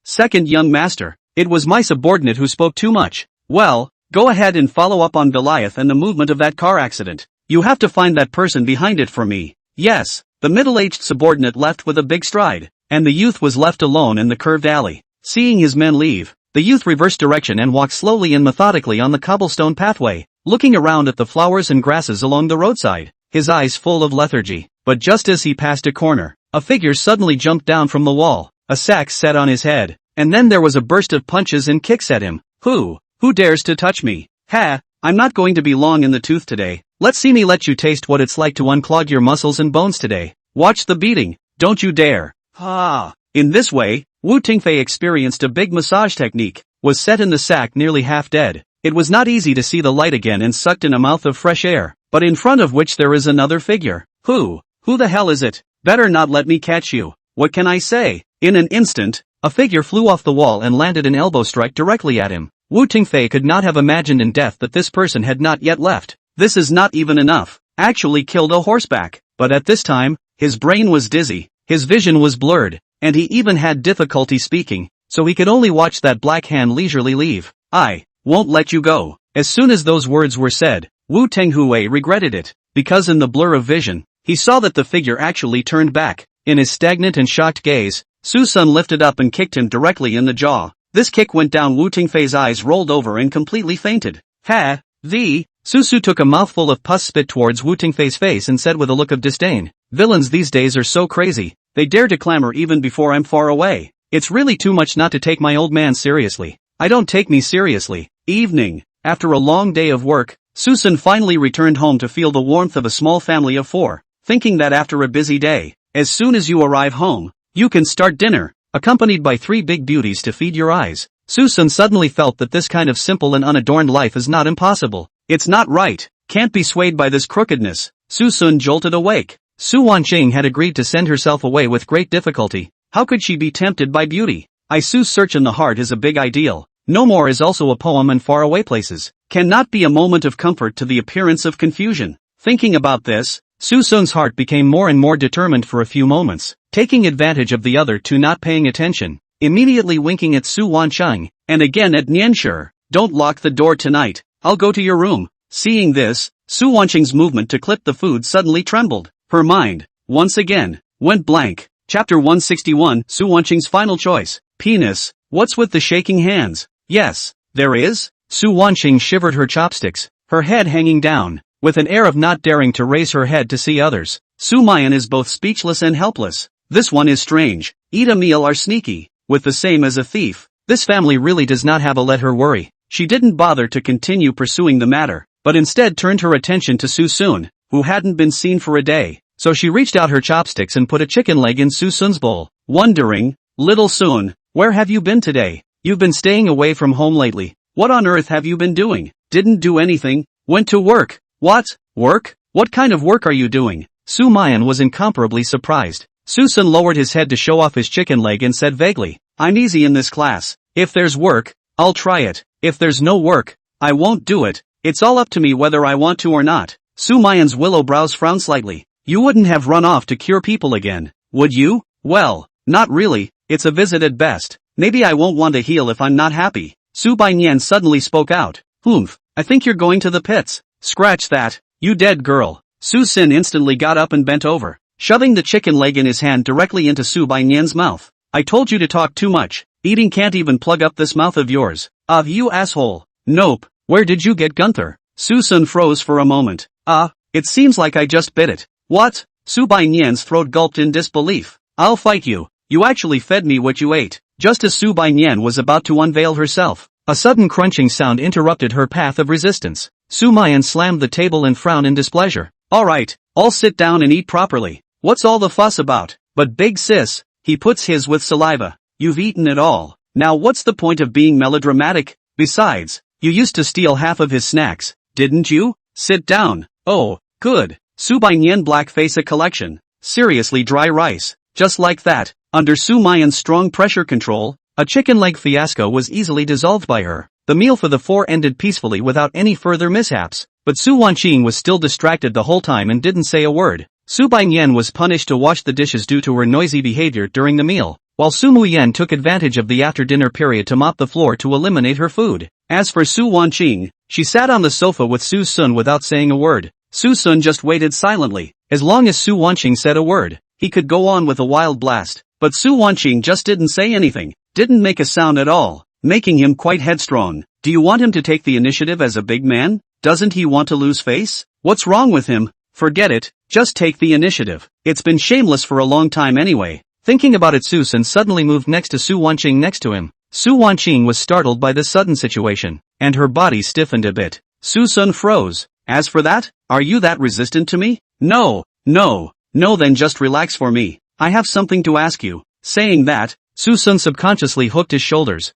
second young master. It was my subordinate who spoke too much. Well, go ahead and follow up on Goliath and the movement of that car accident. You have to find that person behind it for me. Yes, the middle-aged subordinate left with a big stride, and the youth was left alone in the curved alley. Seeing his men leave, the youth reversed direction and walked slowly and methodically on the cobblestone pathway, looking around at the flowers and grasses along the roadside, his eyes full of lethargy. But just as he passed a corner, a figure suddenly jumped down from the wall. A sack sat on his head. and then there was a burst of punches and kicks at him. Who dares to touch me? Ha, I'm not going to be long in the tooth today. Let's see me let you taste what it's like to unclog your muscles and bones today. Watch the beating, don't you dare. Ha! In this way, Wu Tingfei experienced a big massage technique, was set in the sack nearly half dead. It was not easy to see the light again and sucked in a mouth of fresh air, but in front of which there is another figure. Who the hell is it? Better not let me catch you. What can I say? In an instant, a figure flew off the wall and landed an elbow strike directly at him. Wu Tingfei could not have imagined in death that this person had not yet left. This is not even enough. Actually killed a horseback. But at this time, his brain was dizzy, his vision was blurred, and he even had difficulty speaking, so he could only watch that black hand leisurely leave. I won't let you go. As soon as those words were said, Wu Tenghui regretted it, because in the blur of vision, he saw that the figure actually turned back. In his stagnant and shocked gaze, Suson lifted up and kicked him directly in the jaw. This kick went down. Wu Tingfei's eyes rolled over and completely fainted. Susu took a mouthful of pus spit towards Wu Tingfei's face and said with a look of disdain, "Villains these days are so crazy, they dare to clamor even before I'm far away. It's really too much not to take my old man seriously. I don't take me seriously." Evening. After a long day of work, Susan finally returned home to feel the warmth of a small family of 4, thinking that after a busy day, as soon as you arrive home, you can start dinner, accompanied by 3 big beauties to feed your eyes. Susan suddenly felt that this kind of simple and unadorned life is not impossible. It's not right, can't be swayed by this crookedness. Susun jolted awake. Su Wanqing had agreed to send herself away with great difficulty. How could she be tempted by beauty? Su's search in the heart is a big ideal. No more is also a poem in faraway places. Cannot be a moment of comfort to the appearance of confusion. Thinking about this, Susun's heart became more and more determined for a few moments, taking advantage of the other two not paying attention, immediately winking at Su Wanqing, and again at Nianshi. "Don't lock the door tonight. I'll go to your room." Seeing this, Su Wanqing's movement to clip the food suddenly trembled. Her mind, once again, went blank. Chapter 161, Su Wanqing's final choice. Penis, what's with the shaking hands? Yes, there is. Su Wanqing shivered her chopsticks, her head hanging down, with an air of not daring to raise her head to see others. Sumayan is both speechless and helpless. This one is strange. Eat a meal are sneaky, with the same as a thief. This family really does not have a let her worry. She didn't bother to continue pursuing the matter, but instead turned her attention to Susun, who hadn't been seen for a day. So she reached out her chopsticks and put a chicken leg in Susun's bowl, wondering, "Little Sun, where have you been today? You've been staying away from home lately. What on earth have you been doing?" "Didn't do anything. Went to work." "What? Work? What kind of work are you doing?" Sumayan was incomparably surprised. Susun lowered his head to show off his chicken leg and said vaguely, "I'm easy in this class. If there's work, I'll try it. If there's no work, I won't do it. It's all up to me whether I want to or not." Sumayan's willow brows frowned slightly. "You wouldn't have run off to cure people again, would you?" "Well, not really, it's a visit at best. Maybe I won't want to heal if I'm not happy." Su Baiyan suddenly spoke out. "Humph, I think you're going to the pits." "Scratch that, you dead girl." Su Sin instantly got up and bent over, shoving the chicken leg in his hand directly into Su Baiyan's mouth. "I told you to talk too much. Eating can't even plug up this mouth of yours. You asshole." "Nope, where did you get Gunther?" Susun froze for a moment. It seems like I just bit it." "What?" Su Baiyan's throat gulped in disbelief. "I'll fight you. You actually fed me what you ate." Just as Su Baiyan was about to unveil herself, a sudden crunching sound interrupted her path of resistance. Sumayan slammed the table and frowned in displeasure. "Alright, I'll sit down and eat properly. What's all the fuss about?" "But big sis," he puts his with saliva, "you've eaten it all. Now what's the point of being melodramatic? Besides, you used to steal half of his snacks, didn't you? Sit down." "Oh, good." Su Baiyan black face a collection. Seriously dry rice. Just like that, under Sumayan's strong pressure control, a chicken leg fiasco was easily dissolved by her. The meal for the 4 ended peacefully without any further mishaps, but Su Wanqing was still distracted the whole time and didn't say a word. Su Baiyan was punished to wash the dishes due to her noisy behavior during the meal, while Su Muyan took advantage of the after-dinner period to mop the floor to eliminate her food. As for Su Wanqing, she sat on the sofa with Su Sun without saying a word. Su Sun just waited silently. As long as Su Wanqing said a word, he could go on with a wild blast, but Su Wanqing just didn't say anything, didn't make a sound at all, making him quite headstrong. Do you want him to take the initiative as a big man? Doesn't he want to lose face? What's wrong with him? Forget it, just take the initiative. It's been shameless for a long time anyway. Thinking about it, Susan suddenly moved next to Su Wanqing next to him. Su Wanqing was startled by this sudden situation, and her body stiffened a bit. Susun froze. As for that, are you that resistant to me? No, then just relax for me. I have something to ask you. Saying that, Susun subconsciously hooked his shoulders.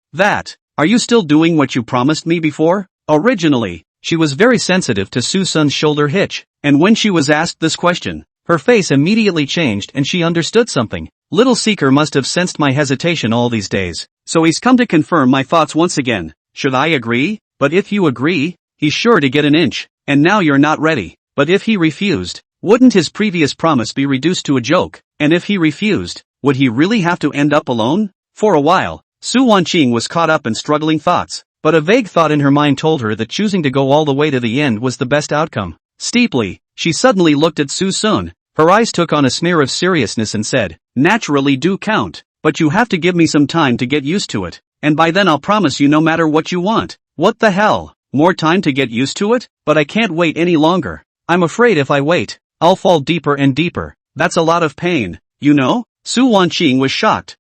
Are you still doing what you promised me before? Originally, she was very sensitive to Susun's shoulder hitch, and when she was asked this question, her face immediately changed and she understood something. Little Seeker must have sensed my hesitation all these days, so he's come to confirm my thoughts once again. Should I agree? But if you agree, he's sure to get an inch, and now you're not ready. But if he refused, wouldn't his previous promise be reduced to a joke? And if he refused, would he really have to end up alone? For a while, Su Wanqing was caught up in struggling thoughts, but a vague thought in her mind told her that choosing to go all the way to the end was the best outcome. Steeply, she suddenly looked at Susun. Her eyes took on a smear of seriousness and said, naturally do count, but you have to give me some time to get used to it, and by then I'll promise you no matter what you want. What the hell? More time to get used to it? But I can't wait any longer. I'm afraid if I wait, I'll fall deeper and deeper. That's a lot of pain, you know? Su Wanqing was shocked.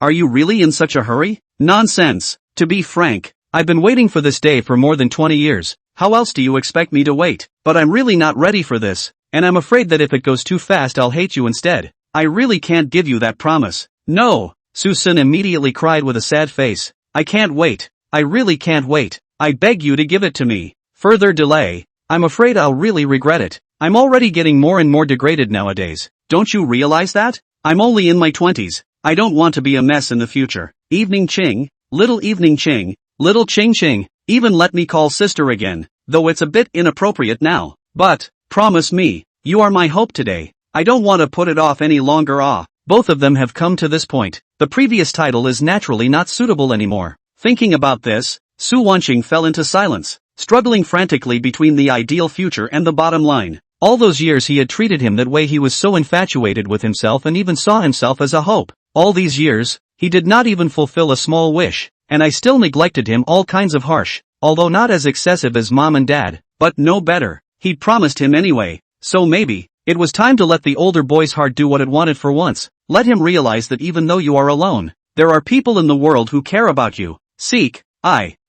Are you really in such a hurry? Nonsense. To be frank, I've been waiting for this day for more than 20 years. How else do you expect me to wait? But I'm really not ready for this, and I'm afraid that if it goes too fast I'll hate you instead. I really can't give you that promise. No, Susan immediately cried with a sad face. I can't wait. I really can't wait. I beg you to give it to me. Further delay, I'm afraid I'll really regret it. I'm already getting more and more degraded nowadays. Don't you realize that? I'm only in my 20s. I don't want to be a mess in the future. Evening Ching, little Evening Ching, little Ching Ching, even let me call sister again, though it's a bit inappropriate now. But, promise me, you are my hope today. I don't want to put it off any longer. Both of them have come to this point. The previous title is naturally not suitable anymore. Thinking about this, Su Wanqing fell into silence, struggling frantically between the ideal future and the bottom line. All those years he had treated him that way. He was so infatuated with himself and even saw himself as a hope. All these years, he did not even fulfill a small wish, and I still neglected him all kinds of harsh, although not as excessive as mom and dad, but no better. He'd promised him anyway, so maybe, it was time to let the older boy's heart do what it wanted for once. Let him realize that even though you are alone, there are people in the world who care about you.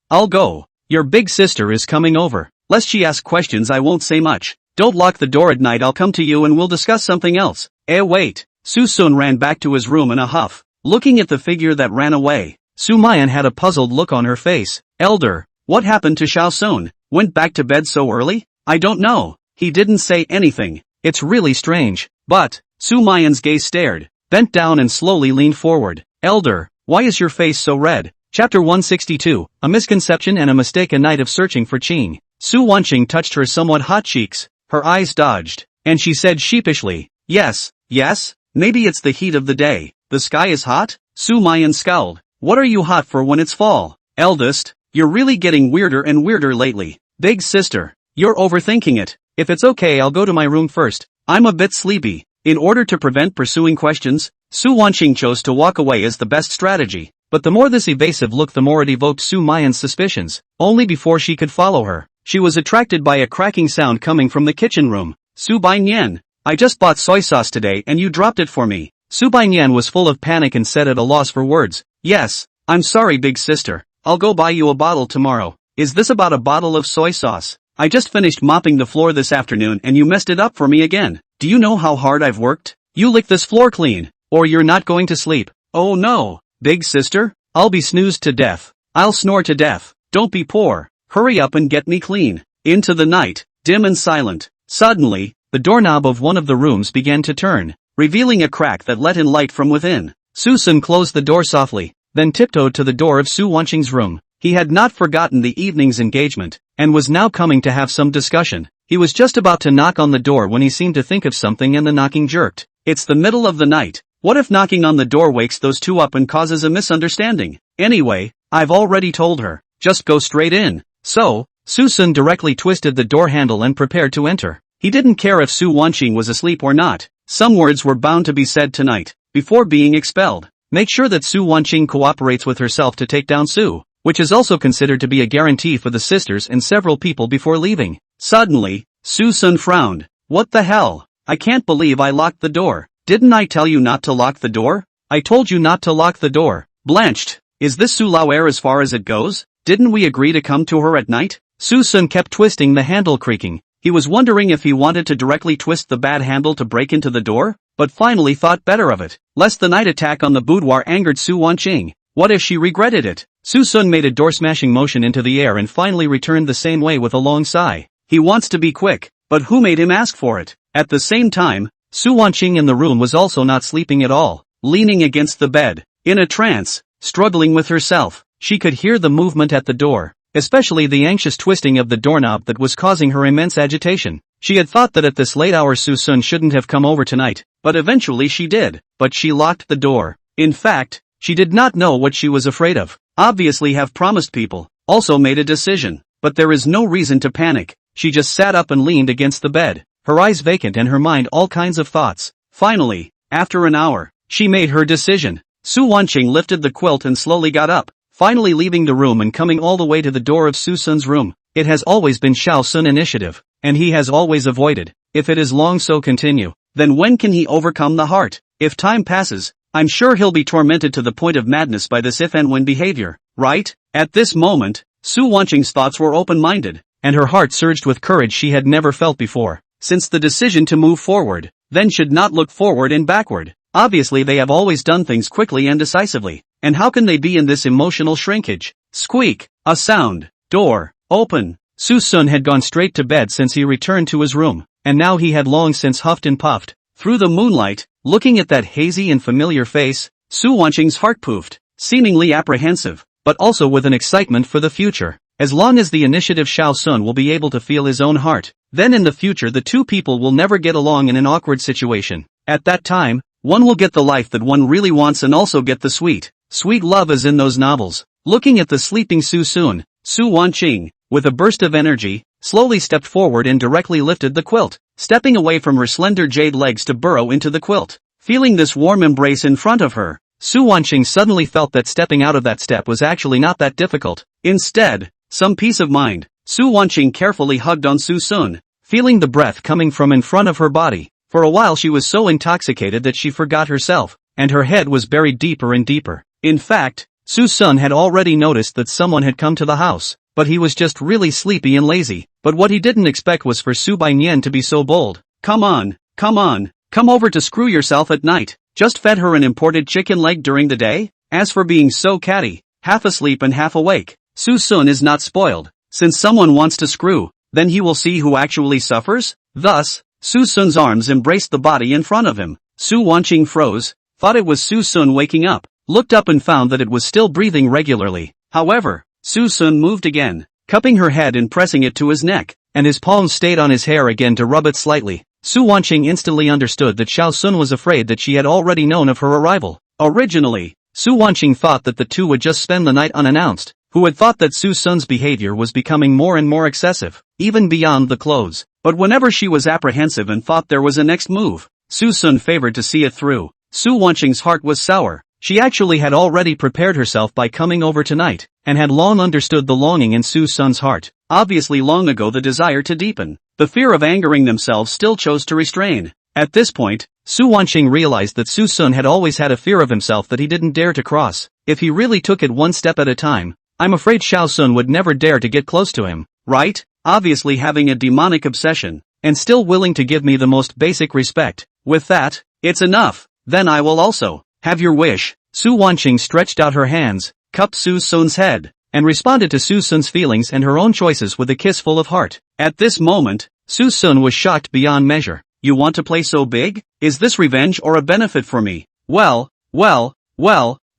I'll go. Your big sister is coming over. Lest she ask questions I won't say much. Don't lock the door at night. I'll come to you and we'll discuss something else. Wait. Susun ran back to his room in a huff, looking at the figure that ran away. Sumayan had a puzzled look on her face. Elder, what happened to Shaosun? Went back to bed so early? I don't know. He didn't say anything. It's really strange. But, Sumayan's gaze stared, bent down and slowly leaned forward. Elder, why is your face so red? Chapter 162, A Misconception and a Mistake. A night of searching for Qing. Su Wanqing touched her somewhat hot cheeks. Her eyes dodged, and she said sheepishly, yes, maybe it's the heat of the day. The sky is hot? Sumayan scowled. What are you hot for when it's fall? Eldest, you're really getting weirder and weirder lately. Big sister, you're overthinking it. If it's okay, I'll go to my room first. I'm a bit sleepy. In order to prevent pursuing questions, Su Wanqing chose to walk away as the best strategy. But the more this evasive look, the more it evoked Sumayan's suspicions. Only before she could follow her, she was attracted by a cracking sound coming from the kitchen room. Su Bainyan, I just bought soy sauce today and you dropped it for me. Su Bainyan was full of panic and said at a loss for words. Yes, I'm sorry big sister. I'll go buy you a bottle tomorrow. Is this about a bottle of soy sauce? I just finished mopping the floor this afternoon and you messed it up for me again. Do you know how hard I've worked? You lick this floor clean, or you're not going to sleep. Oh no. Big sister, I'll be snoozed to death. I'll snore to death. Don't be poor. Hurry up and get me clean. Into the night, dim and silent. Suddenly, the doorknob of one of the rooms began to turn, revealing a crack that let in light from within. Susan closed the door softly, then tiptoed to the door of Su Wanqing's room. He had not forgotten the evening's engagement, and was now coming to have some discussion. He was just about to knock on the door when he seemed to think of something and the knocking jerked. It's the middle of the night. What if knocking on the door wakes those two up and causes a misunderstanding? Anyway, I've already told her. Just go straight in. So, Susun directly twisted the door handle and prepared to enter. He didn't care if Su Wanqing was asleep or not. Some words were bound to be said tonight, before being expelled. Make sure that Su Wanqing cooperates with herself to take down Su, which is also considered to be a guarantee for the sisters and several people before leaving. Suddenly, Susun frowned. What the hell? I can't believe I locked the door. Didn't I tell you not to lock the door? I told you not to lock the door. Blanched. Is this Su Lao air as far as it goes? Didn't we agree to come to her at night? Suson kept twisting the handle creaking. He was wondering if he wanted to directly twist the bad handle to break into the door, but finally thought better of it, lest the night attack on the boudoir angered Su Wanqing. What if she regretted it? Suson made a door-smashing motion into the air and finally returned the same way with a long sigh. He wants to be quick, but who made him ask for it? At the same time, Su Wanqing in the room was also not sleeping at all, leaning against the bed, in a trance, struggling with herself. She could hear the movement at the door, especially the anxious twisting of the doorknob that was causing her immense agitation. She had thought that at this late hour Suson shouldn't have come over tonight, but eventually she did. But she locked the door. In fact, she did not know what she was afraid of. Obviously have promised people, also made a decision. But there is no reason to panic. She just sat up and leaned against the bed, her eyes vacant and her mind all kinds of thoughts. Finally, after an hour, she made her decision. Su Wanqing lifted the quilt and slowly got up, finally leaving the room and coming all the way to the door of Suson's room. It has always been Xiao Sun initiative, and he has always avoided. If it is long so continue, then when can he overcome the heart? If time passes, I'm sure he'll be tormented to the point of madness by this if and when behavior, right? At this moment, Su Wanqing's thoughts were open-minded, and her heart surged with courage she had never felt before. Since the decision to move forward, then should not look forward and backward. Obviously they have always done things quickly and decisively, and how can they be in this emotional shrinkage? Squeak! A sound. Door. Open. Suson had gone straight to bed since he returned to his room, and now he had long since huffed and puffed. Through the moonlight, looking at that hazy and familiar face, Su Wanqing's heart poofed, seemingly apprehensive, but also with an excitement for the future. As long as the initiative Xiao Sun will be able to feel his own heart, then in the future the two people will never get along in an awkward situation. At that time, one will get the life that one really wants and also get the sweet love as in those novels. Looking at the sleeping Suson, Su Wanqing, with a burst of energy, slowly stepped forward and directly lifted the quilt, stepping away from her slender jade legs to burrow into the quilt. Feeling this warm embrace in front of her, Su Wanqing suddenly felt that stepping out of that step was actually not that difficult. Instead, some peace of mind. Su Wanqing carefully hugged on Suson, feeling the breath coming from in front of her body. For a while she was so intoxicated that she forgot herself, and her head was buried deeper and deeper. In fact, Suson had already noticed that someone had come to the house, but he was just really sleepy and lazy. But what he didn't expect was for Su Baiyan to be so bold. Come on, come over to screw yourself at night. Just fed her an imported chicken leg during the day? As for being so catty, half asleep and half awake, Suson is not spoiled. Since someone wants to screw, then he will see who actually suffers. Thus, Suson's arms embraced the body in front of him. Su Wanqing froze, thought it was Suson waking up, looked up and found that it was still breathing regularly. However, Suson moved again, cupping her head and pressing it to his neck, and his palms stayed on his hair again to rub it slightly. Su Wanqing instantly understood that Xiao Sun was afraid that she had already known of her arrival. Originally, Su Wanqing thought that the two would just spend the night unannounced. Who had thought that Suson's behavior was becoming more and more excessive, even beyond the clothes. But whenever she was apprehensive and thought there was a next move, Suson favored to see it through. Su Wanqing's heart was sour. She actually had already prepared herself by coming over tonight, and had long understood the longing in Suson's heart. Obviously long ago the desire to deepen. The fear of angering themselves still chose to restrain. At this point, Su Wanqing realized that Suson had always had a fear of himself that he didn't dare to cross. If he really took it one step at a time, I'm afraid Xiao Sun would never dare to get close to him, right? Obviously having a demonic obsession, and still willing to give me the most basic respect. With that, it's enough. Then I will also have your wish. Su Wanqing stretched out her hands, cupped Suson's head, and responded to Suson's feelings and her own choices with a kiss full of heart. At this moment, Suson was shocked beyond measure. You want to play so big? Is this revenge or a benefit for me? Well,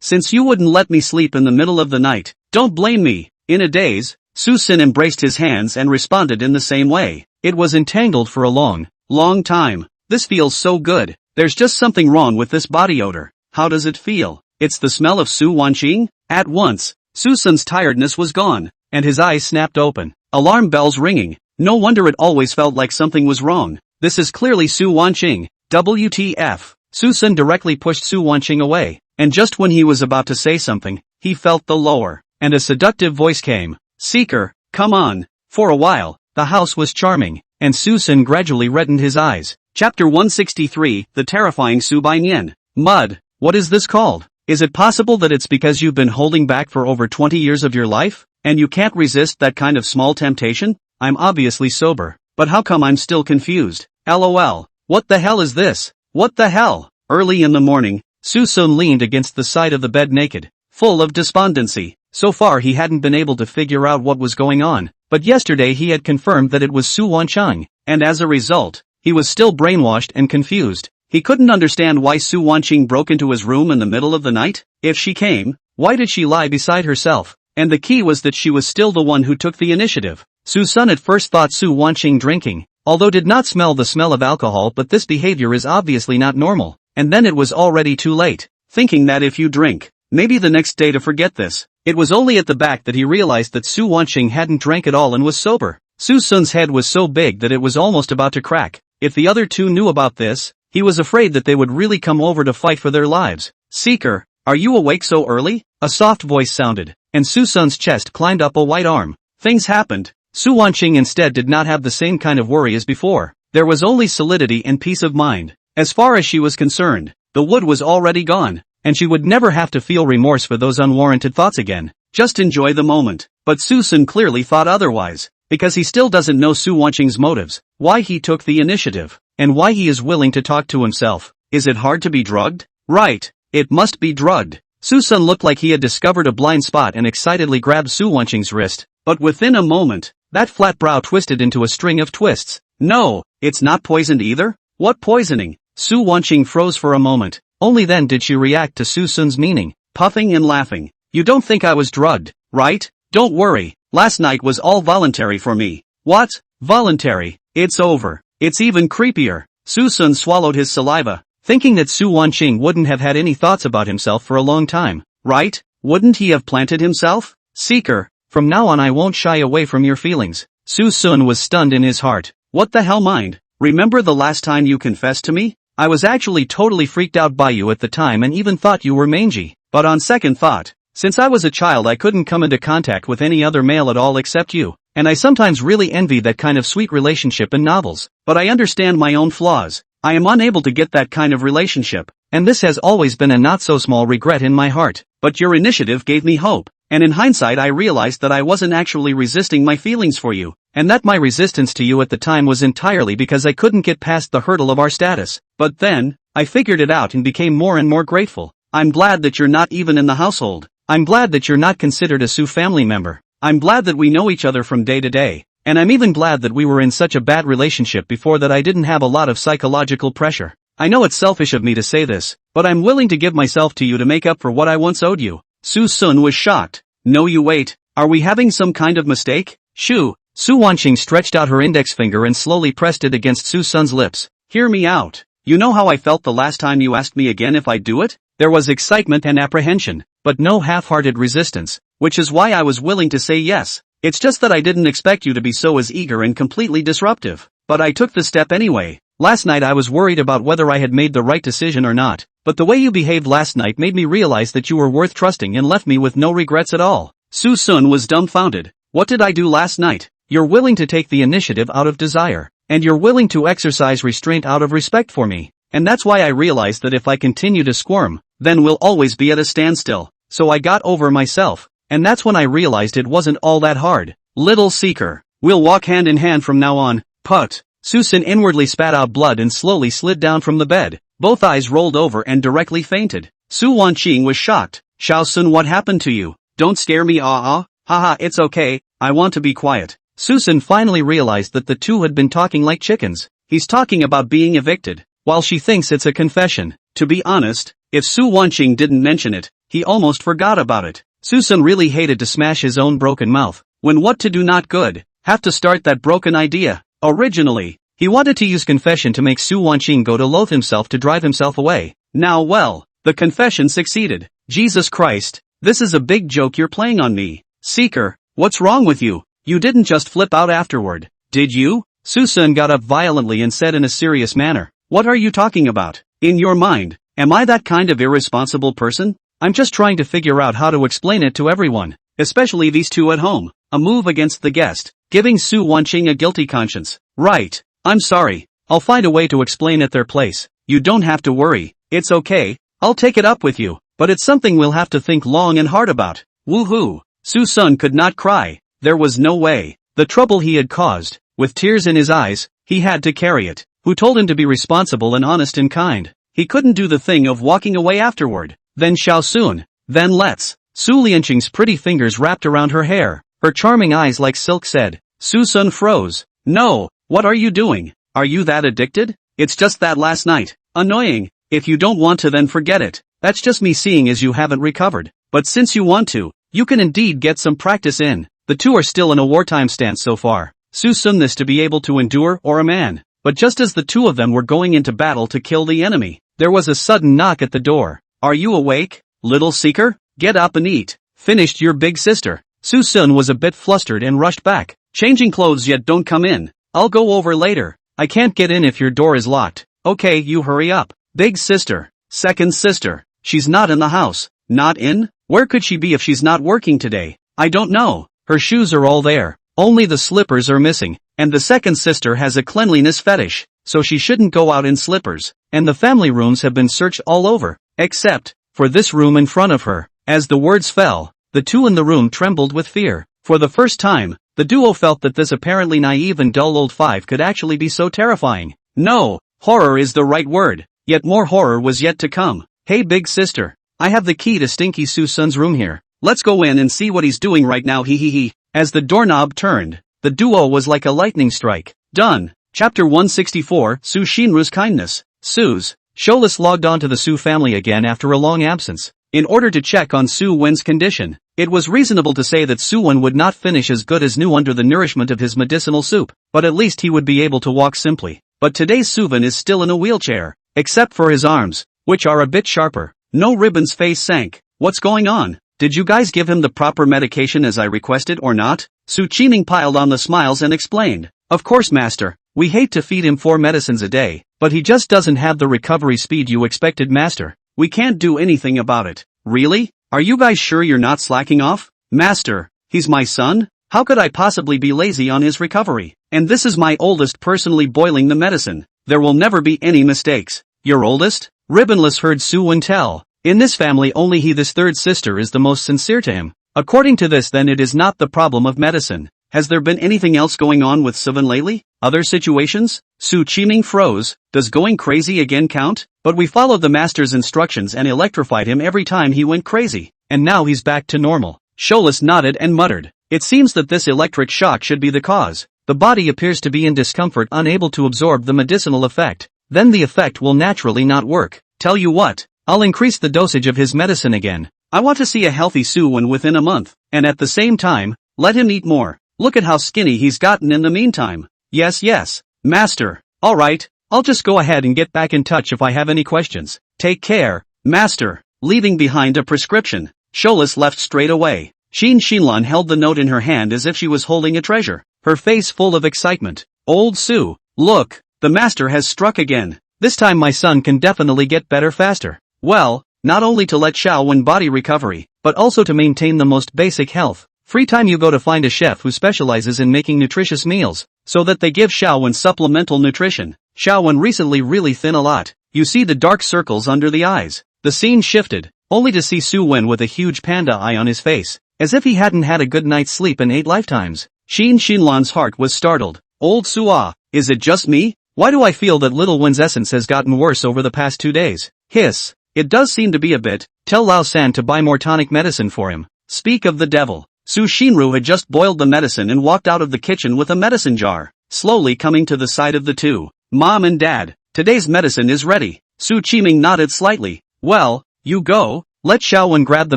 since you wouldn't let me sleep in the middle of the night, don't blame me. In a daze, Suson embraced his hands and responded in the same way. It was entangled for a long time. This feels so good. There's just something wrong with this body odor. How does it feel? It's the smell of Su Wanqing? At once, Suson's tiredness was gone, and his eyes snapped open. Alarm bells ringing. No wonder it always felt like something was wrong. This is clearly Su Wanqing. WTF. Suson directly pushed Su Wanqing away, and just when he was about to say something, he felt the lower, and a seductive voice came. Seeker, come on. For a while, the house was charming, and Suson gradually reddened his eyes. Chapter 163, The Terrifying Sumayan. Mud. What is this called? Is it possible that it's because you've been holding back for over 20 years of your life, and you can't resist that kind of small temptation? I'm obviously sober, but how come I'm still confused? LOL. What the hell is this? What the hell? Early in the morning, Suson leaned against the side of the bed naked, full of despondency. So far he hadn't been able to figure out what was going on, but yesterday he had confirmed that it was Su Wancheng, and as a result, he was still brainwashed and confused. He couldn't understand why Su Wancheng broke into his room in the middle of the night. If she came, why did she lie beside herself? And the key was that she was still the one who took the initiative. Suson at first thought Su Wancheng drinking, although did not smell the smell of alcohol, but this behavior is obviously not normal. And then it was already too late, thinking that if you drink, maybe the next day to forget this. It was only at the back that he realized that Su Wancheng hadn't drank at all and was sober. Suson's head was so big that it was almost about to crack. If the other two knew about this, he was afraid that they would really come over to fight for their lives. Seeker, are you awake so early? A soft voice sounded, and Suson's chest climbed up a white arm. Things happened. Su Wancheng instead did not have the same kind of worry as before. There was only solidity and peace of mind. As far as she was concerned, the wood was already gone, and she would never have to feel remorse for those unwarranted thoughts again. Just enjoy the moment. But Suson clearly thought otherwise, because he still doesn't know Su Wancheng's motives, why he took the initiative, and why he is willing to talk to himself. Is it hard to be drugged? Right, it must be drugged. Suson looked like he had discovered a blind spot and excitedly grabbed Su Wancheng's wrist, but within a moment, that flat brow twisted into a string of twists. No, it's not poisoned either? What poisoning? Su Wancheng froze for a moment. Only then did she react to Suson's meaning, puffing and laughing. You don't think I was drugged, right? Don't worry, last night was all voluntary for me. What? Voluntary? It's over. It's even creepier. Suson swallowed his saliva, thinking that Su Wancheng wouldn't have had any thoughts about himself for a long time, right? Wouldn't he have planted himself? Seeker, from now on I won't shy away from your feelings. Suson was stunned in his heart. What the hell, mind? Remember the last time you confessed to me? I was actually totally freaked out by you at the time and even thought you were mangy. But on second thought, since I was a child I couldn't come into contact with any other male at all except you, and I sometimes really envy that kind of sweet relationship in novels. But I understand my own flaws. I am unable to get that kind of relationship, and this has always been a not so small regret in my heart. But your initiative gave me hope, and in hindsight I realized that I wasn't actually resisting my feelings for you, and that my resistance to you at the time was entirely because I couldn't get past the hurdle of our status. But then, I figured it out and became more and more grateful. I'm glad that you're not even in the household. I'm glad that you're not considered a Su family member. I'm glad that we know each other from day to day. And I'm even glad that we were in such a bad relationship before that I didn't have a lot of psychological pressure. I know it's selfish of me to say this, but I'm willing to give myself to you to make up for what I once owed you. Suson was shocked. No, you wait. Are we having some kind of mistake? Shoo. Su Wancheng stretched out her index finger and slowly pressed it against Suson's lips. Hear me out. You know how I felt the last time you asked me again if I'd do it? There was excitement and apprehension, but no half-hearted resistance, which is why I was willing to say yes. It's just that I didn't expect you to be so as eager and completely disruptive. But I took the step anyway. Last night I was worried about whether I had made the right decision or not, but the way you behaved last night made me realize that you were worth trusting and left me with no regrets at all. Suson was dumbfounded. What did I do last night? You're willing to take the initiative out of desire, and you're willing to exercise restraint out of respect for me. And that's why I realized that if I continue to squirm, then we'll always be at a standstill. So I got over myself, and that's when I realized it wasn't all that hard. Little seeker, we'll walk hand in hand from now on. Put. Suson inwardly spat out blood and slowly slid down from the bed. Both eyes rolled over and directly fainted. Su Wancheng was shocked. Shaosun, what happened to you? Don't scare me, Haha, it's okay, I want to be quiet. Suson finally realized that the two had been talking like chickens. He's talking about being evicted, while she thinks it's a confession. To be honest, if Su Wancheng didn't mention it, he almost forgot about it. Suson really hated to smash his own broken mouth. When what to do not good, have to start that broken idea. Originally, he wanted to use confession to make Su Wancheng go to loathe himself to drive himself away. Now well, the confession succeeded. Jesus Christ, this is a big joke you're playing on me. Seeker, what's wrong with you? You didn't just flip out afterward, did you? Suson got up violently and said in a serious manner, what are you talking about? In your mind, am I that kind of irresponsible person? I'm just trying to figure out how to explain it to everyone, especially these two at home. A move against the guest, giving Su Wancheng a guilty conscience. Right, I'm sorry, I'll find a way to explain at their place. You don't have to worry. It's okay. I'll take it up with you, but it's something we'll have to think long and hard about. Woohoo! Suson could not cry. There was no way. The trouble he had caused, with tears in his eyes, he had to carry it. Who told him to be responsible and honest and kind? He couldn't do the thing of walking away afterward. Then Xiao Sun. Then let's. Su Lianqing's pretty fingers wrapped around her hair. Her charming eyes like silk said. Suson froze. No, what are you doing? Are you that addicted? It's just that last night. Annoying. If you don't want to then forget it. That's just me seeing as you haven't recovered. But since you want to, you can indeed get some practice in. The two are still in a wartime stance so far. Susun this to be able to endure or a man. But just as the two of them were going into battle to kill the enemy, there was a sudden knock at the door. Are you awake, little seeker? Get up and eat. Finished your big sister. Susun was a bit flustered and rushed back. Changing clothes yet don't come in. I'll go over later. I can't get in if your door is locked. Okay, you hurry up. Big sister. Second sister. She's not in the house. Not in? Where could she be if she's not working today? I don't know. Her shoes are all there. Only the slippers are missing. And the second sister has a cleanliness fetish, so she shouldn't go out in slippers. And the family rooms have been searched all over, except for this room in front of her. As the words fell, the two in the room trembled with fear. For the first time, the duo felt that this apparently naive and dull old five could actually be so terrifying. No, horror is the right word. Yet more horror was yet to come. Hey big sister, I have the key to Stinky Susun's room here. Let's go in and see what he's doing right now he. As the doorknob turned, the duo was like a lightning strike. Done. Chapter 164, Su Shinru's kindness. Su's. Sholas logged on to the Su family again after a long absence. In order to check on Su Wen's condition, it was reasonable to say that Suyen would not finish as good as new under the nourishment of his medicinal soup, but at least he would be able to walk simply. But today's Suyen is still in a wheelchair, except for his arms, which are a bit sharper. No Ribbon's face sank. What's going on? Did you guys give him the proper medication as I requested or not? Su Qiming piled on the smiles and explained. Of course master, we hate to feed him 4 medicines a day, but he just doesn't have the recovery speed you expected master. We can't do anything about it. Really? Are you guys sure you're not slacking off? Master, he's my son? How could I possibly be lazy on his recovery? And this is my oldest personally boiling the medicine. There will never be any mistakes. Your oldest? Ribbonless heard Suyen tell. In this family only this third sister is the most sincere to him. According to this then it is not the problem of medicine. Has there been anything else going on with Suyen lately? Other situations? Su Qiming froze. Does going crazy again count? But we followed the master's instructions and electrified him every time he went crazy. And now he's back to normal. Sholas nodded and muttered. It seems that this electric shock should be the cause. The body appears to be in discomfort, unable to absorb the medicinal effect. Then the effect will naturally not work. Tell you what, I'll increase the dosage of his medicine again. I want to see a healthy Suyen within a month, and at the same time, let him eat more. Look at how skinny he's gotten in the meantime. Yes, master. Alright, I'll just go ahead and get back in touch if I have any questions. Take care, master. Leaving behind a prescription, Sholas left straight away. Xinlan held the note in her hand as if she was holding a treasure, her face full of excitement. Old Su, look, the master has struck again. This time my son can definitely get better faster. Well, not only to let Wen body recovery, but also to maintain the most basic health. Free time you go to find a chef who specializes in making nutritious meals, so that they give Wen supplemental nutrition. Wen recently really thin a lot. You see the dark circles under the eyes. The scene shifted, only to see Suyen with a huge panda eye on his face, as if he hadn't had a good night's sleep in 8 lifetimes. Xinlan's heart was startled. Old Sua, is it just me? Why do I feel that little Wen's essence has gotten worse over the past 2 days? Hiss. It does seem to be a bit. Tell Lao San to buy more tonic medicine for him. Speak of the devil. Su Shinru had just boiled the medicine and walked out of the kitchen with a medicine jar, slowly coming to the side of the two. Mom and Dad, today's medicine is ready. Su Qiming nodded slightly. Well, you go. Let Wen grab the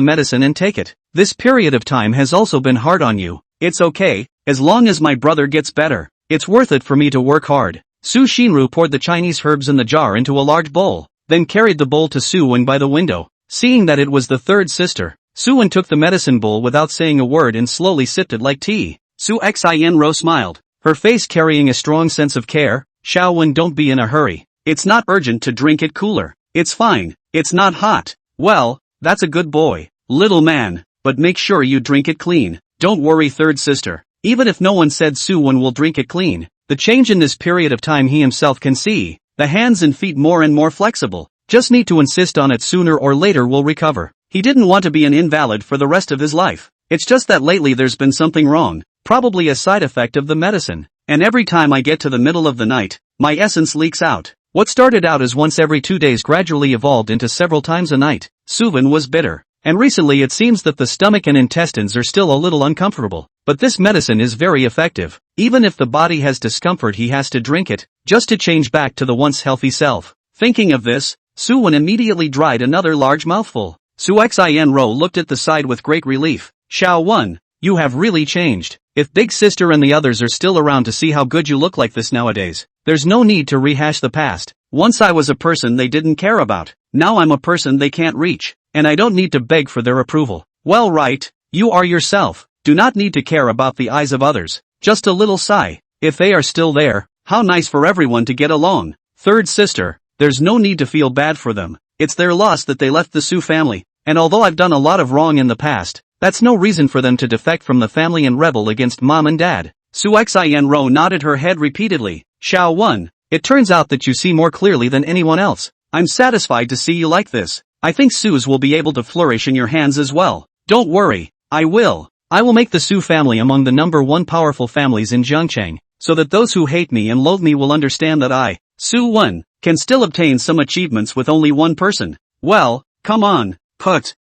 medicine and take it. This period of time has also been hard on you. It's okay, as long as my brother gets better. It's worth it for me to work hard. Su Shinru poured the Chinese herbs in the jar into a large bowl, then carried the bowl to Suyen by the window. Seeing that it was the third sister, Suyen took the medicine bowl without saying a word and slowly sipped it like tea. Su Xinro smiled, her face carrying a strong sense of care. Wen, don't be in a hurry. It's not urgent to drink it cooler. It's fine. It's not hot. Well, that's a good boy, little man, but make sure you drink it clean. Don't worry third sister. Even if no one said Suyen will drink it clean, The change in this period of time he himself can see. The hands and feet more and more flexible. Just need to insist on it, sooner or later will recover. He didn't want to be an invalid for the rest of his life. It's just that lately there's been something wrong, probably a side effect of the medicine. And every time I get to the middle of the night, my essence leaks out. What started out as once every 2 days gradually evolved into several times a night. Suven was bitter. And recently it seems that the stomach and intestines are still a little uncomfortable. But this medicine is very effective. Even if the body has discomfort, he has to drink it, just to change back to the once healthy self. Thinking of this, Suwen immediately dried another large mouthful. Suyen Ro looked at the side with great relief. Xiao Wen, you have really changed. If Big Sister and the others are still around to see how good you look like this nowadays, there's no need to rehash the past. Once I was a person they didn't care about. Now I'm a person they can't reach. And I don't need to beg for their approval. Well, right, you are yourself. Do not need to care about the eyes of others. Just a little sigh. If they are still there, how nice for everyone to get along. Third sister, there's no need to feel bad for them. It's their loss that they left the Su family. And although I've done a lot of wrong in the past, that's no reason for them to defect from the family and rebel against mom and dad. Suyen Ro nodded her head repeatedly. Xiao Wen, it turns out that you see more clearly than anyone else. I'm satisfied to see you like this. I think Su's will be able to flourish in your hands as well. Don't worry, I will. I will make the Su family among the #1 powerful families in Zhengcheng, so that those who hate me and loathe me will understand that I, Su Wen, can still obtain some achievements with only one person. Well, come on. Put.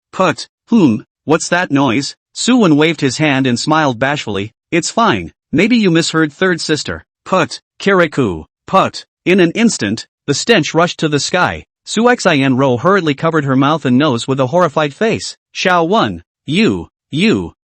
What's that noise? Suwen waved his hand and smiled bashfully. It's fine. Maybe you misheard third sister. Put. Kirikou. Put. In an instant, the stench rushed to the sky. Suyen Ro hurriedly covered her mouth and nose with a horrified face. Xiao Wen, you,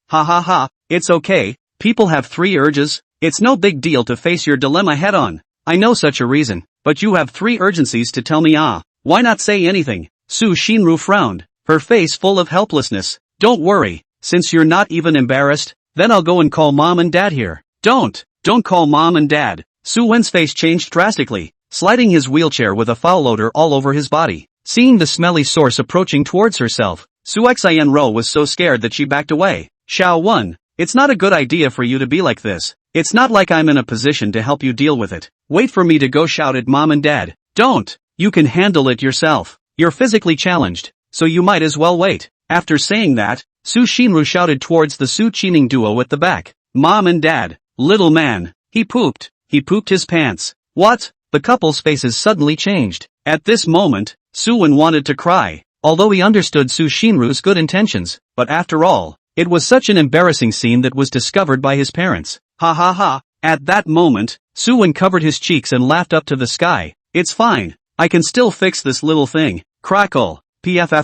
ha ha ha, it's okay, people have 3 urges, it's no big deal to face your dilemma head on. I know such a reason, but you have 3 urgencies to tell me. Why not say anything? Su Xinru frowned, her face full of helplessness. Don't worry, since you're not even embarrassed, then I'll go and call mom and dad here. Don't call mom and dad. Su Wen's face changed drastically, sliding his wheelchair with a foul odor all over his body. Seeing the smelly source approaching towards herself, Suyen Ro was so scared that she backed away. Xiao Wen, it's not a good idea for you to be like this. It's not like I'm in a position to help you deal with it. Wait for me to go shout at mom and dad. Don't. You can handle it yourself. You're physically challenged, so you might as well wait. After saying that, Su Xinru shouted towards the Su Qiming duo at the back. Mom and dad, little man, he pooped his pants. What? The couple's faces suddenly changed. At this moment, Suwen wanted to cry, although he understood Su Xinru's good intentions, but after all, it was such an embarrassing scene that was discovered by his parents. Ha ha ha. At that moment, Suwen covered his cheeks and laughed up to the sky. It's fine. I can still fix this little thing. Crackle. Chapter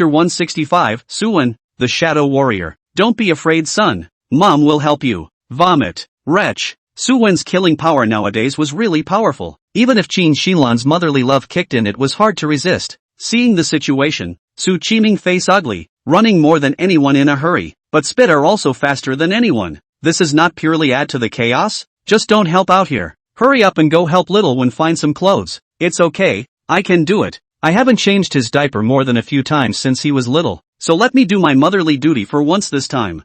165, Suwen, the Shadow Warrior. Don't be afraid, son. Mom will help you. Vomit. Wretch. Suwen's killing power nowadays was really powerful. Even if Qin Xinlan's motherly love kicked in, it was hard to resist. Seeing the situation, Su Qiming face ugly, running more than anyone in a hurry, but spit are also faster than anyone. This is not purely add to the chaos? Just don't help out here. Hurry up and go help little one find some clothes. It's okay, I can do it. I haven't changed his diaper more than a few times since he was little, so let me do my motherly duty for once this time.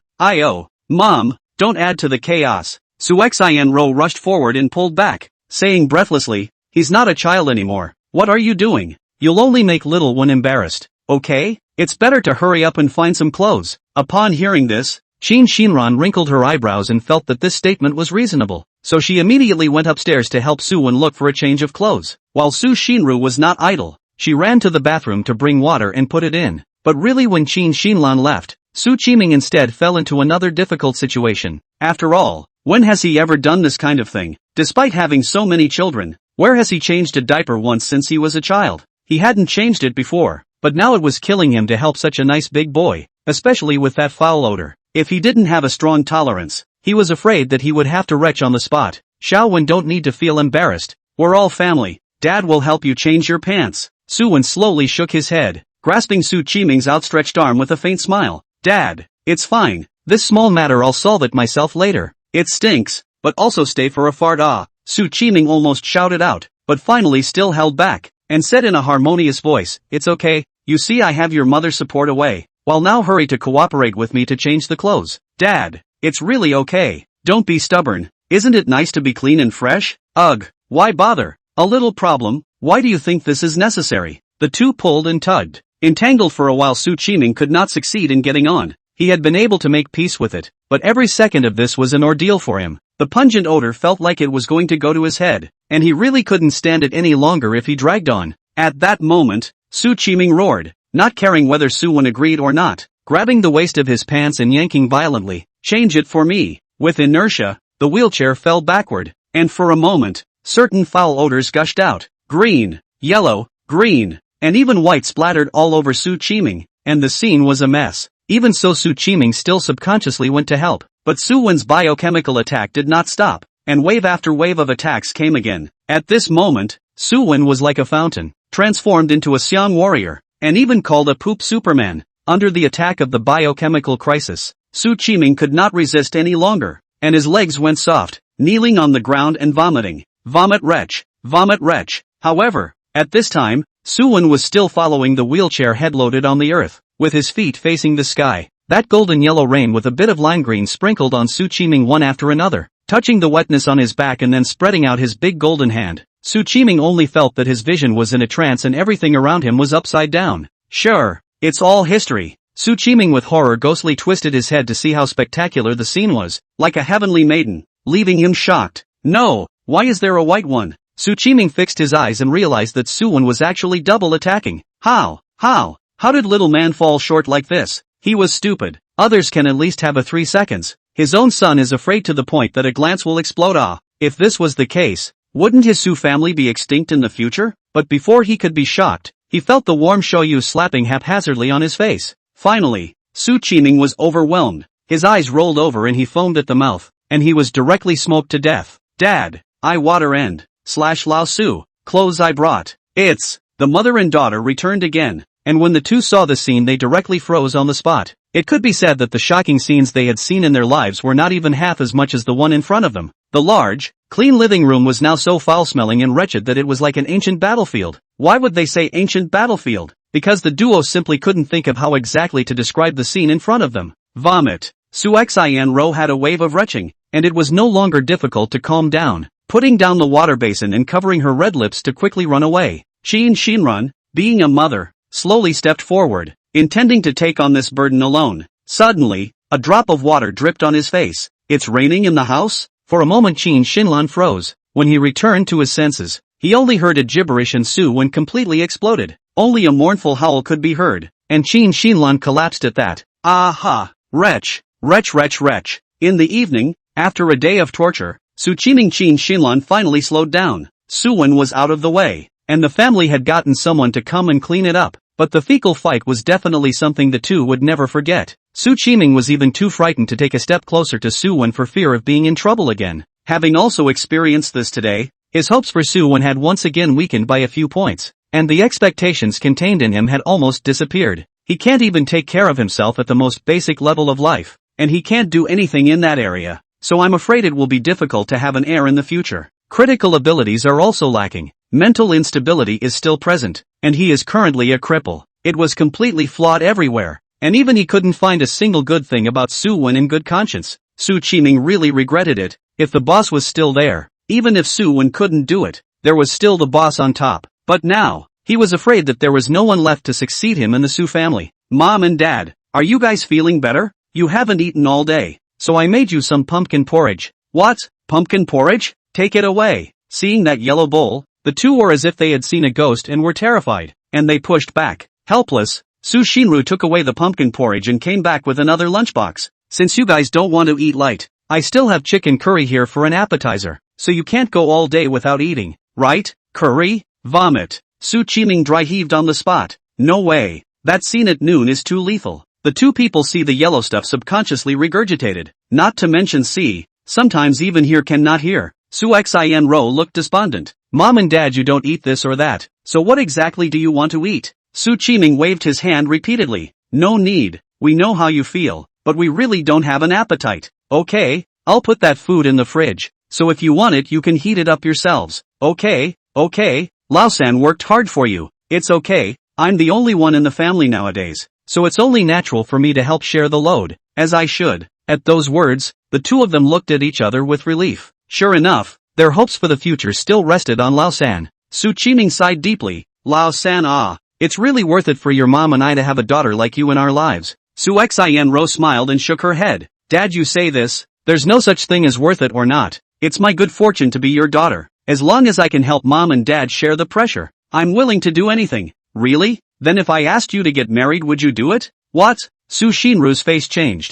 Mom, don't add to the chaos. Suyen Ro rushed forward and pulled back, saying breathlessly, he's not a child anymore. What are you doing? You'll only make little one embarrassed, okay? It's better to hurry up and find some clothes. Upon hearing this, Qin Xinran wrinkled her eyebrows and felt that this statement was reasonable, so she immediately went upstairs to help Suwen look for a change of clothes. While Su Xinru was not idle, she ran to the bathroom to bring water and put it in. But really, when Qin Xinlan left, Su Qiming instead fell into another difficult situation. After all, when has he ever done this kind of thing? Despite having so many children, where has he changed a diaper once since he was a child? He hadn't changed it before, but now it was killing him to help such a nice big boy, especially with that foul odor. If he didn't have a strong tolerance, he was afraid that he would have to retch on the spot. Xiao Wen, don't need to feel embarrassed. We're all family. Dad will help you change your pants. Suwen slowly shook his head, grasping Su Qiming's outstretched arm with a faint smile. Dad, it's fine. This small matter I'll solve it myself later. It stinks, but also stay for a fart. Su Qiming almost shouted out, but finally still held back, and said in a harmonious voice, it's okay, you see I have your mother's support away. Well, now hurry to cooperate with me to change the clothes. Dad, it's really okay. Don't be stubborn. Isn't it nice to be clean and fresh? Ugh, why bother? A little problem. Why do you think this is necessary? The two pulled and tugged. Entangled for a while, Qiming could not succeed in getting on. He had been able to make peace with it, but every second of this was an ordeal for him. The pungent odor felt like it was going to go to his head, and he really couldn't stand it any longer if he dragged on. At that moment, Qiming roared, not caring whether Suen agreed or not, grabbing the waist of his pants and yanking violently. Change it for me. With inertia, the wheelchair fell backward, and for a moment, certain foul odors gushed out. Green, yellow, green, and even white splattered all over Qiming, and the scene was a mess. Even so, Qiming still subconsciously went to help, but Suen's biochemical attack did not stop, and wave after wave of attacks came again. At this moment, Suen was like a fountain, transformed into a Xiang warrior, and even called a poop Superman. Under the attack of the biochemical crisis, Qiming could not resist any longer, and his legs went soft, kneeling on the ground and vomiting. Vomit wretch, vomit wretch. However, at this time, Suen was still following the wheelchair head loaded on the earth, with his feet facing the sky. That golden yellow rain with a bit of lime green sprinkled on Qiming one after another, touching the wetness on his back and then spreading out his big golden hand. Qiming only felt that his vision was in a trance and everything around him was upside down. Sure, it's all history. Qiming with horror ghostly twisted his head to see how spectacular the scene was, like a heavenly maiden, leaving him shocked. No, why is there a white one? Qiming fixed his eyes and realized that Suen was actually double attacking. How did little man fall short like this? He was stupid. Others can at least have a 3 seconds. His own son is afraid to the point that a glance will explode. If this was the case, wouldn't his Su family be extinct in the future? But before he could be shocked, he felt the warm Shuyu slapping haphazardly on his face. Finally, Qiming was overwhelmed. His eyes rolled over and he foamed at the mouth, and he was directly smoked to death. Dad, I water end. Lao Su, clothes I brought. It's. The mother and daughter returned again, and when the two saw the scene they directly froze on the spot. It could be said that the shocking scenes they had seen in their lives were not even half as much as the one in front of them. The large, clean living room was now so foul-smelling and wretched that it was like an ancient battlefield. Why would they say ancient battlefield? Because the duo simply couldn't think of how exactly to describe the scene in front of them. Vomit. Suyen Ro had a wave of retching, and it was no longer difficult to calm down, putting down the water basin and covering her red lips to quickly run away. Shinrun, being a mother, slowly stepped forward, intending to take on this burden alone. Suddenly, a drop of water dripped on his face. It's raining in the house? For a moment Shinlan froze. When he returned to his senses, he only heard a gibberish ensue when completely exploded. Only a mournful howl could be heard, and Shinlan collapsed at that. Aha! Wretch! Wretch wretch wretch! In the evening, after a day of torture, Qiming Shinlan finally slowed down. Suen was out of the way, and the family had gotten someone to come and clean it up. But the fecal fight was definitely something the two would never forget. Qiming was even too frightened to take a step closer to Suen for fear of being in trouble again. Having also experienced this today, his hopes for Suen had once again weakened by a few points, and the expectations contained in him had almost disappeared. He can't even take care of himself at the most basic level of life, and he can't do anything in that area, so I'm afraid it will be difficult to have an heir in the future. Critical abilities are also lacking. Mental instability is still present, and he is currently a cripple. It was completely flawed everywhere, and even he couldn't find a single good thing about Suen in good conscience. Qiming really regretted it. If the boss was still there, even if Suen couldn't do it, there was still the boss on top. But now, he was afraid that there was no one left to succeed him in the Su family. Mom and Dad, are you guys feeling better? You haven't eaten all day, so I made you some pumpkin porridge. What? Pumpkin porridge? Take it away. Seeing that yellow bowl, the two were as if they had seen a ghost and were terrified, and they pushed back. Helpless, Shinru took away the pumpkin porridge and came back with another lunchbox. Since you guys don't want to eat light, I still have chicken curry here for an appetizer, so you can't go all day without eating, right? Curry? Vomit. Qiming dry heaved on the spot. No way. That scene at noon is too lethal. The two people see the yellow stuff subconsciously regurgitated, not to mention see, sometimes even hear cannot hear. Suyen Ro looked despondent. Mom and Dad, you don't eat this or that, so what exactly do you want to eat? Qiming waved his hand repeatedly. No need, we know how you feel, but we really don't have an appetite. Okay, I'll put that food in the fridge, so if you want it you can heat it up yourselves. Okay, Laosan worked hard for you. It's okay, I'm the only one in the family nowadays. so it's only natural for me to help share the load, as I should. At those words, the two of them looked at each other with relief. Sure enough, their hopes for the future still rested on Lao San. Su Qiming sighed deeply. Lao San, it's really worth it for your mom and I to have a daughter like you in our lives. Su Xian Ro smiled and shook her head. Dad, you say this? There's no such thing as worth it or not. It's my good fortune to be your daughter. As long as I can help mom and dad share the pressure, I'm willing to do anything. Really? Then if I asked you to get married, would you do it? What? Su Shinru's face changed.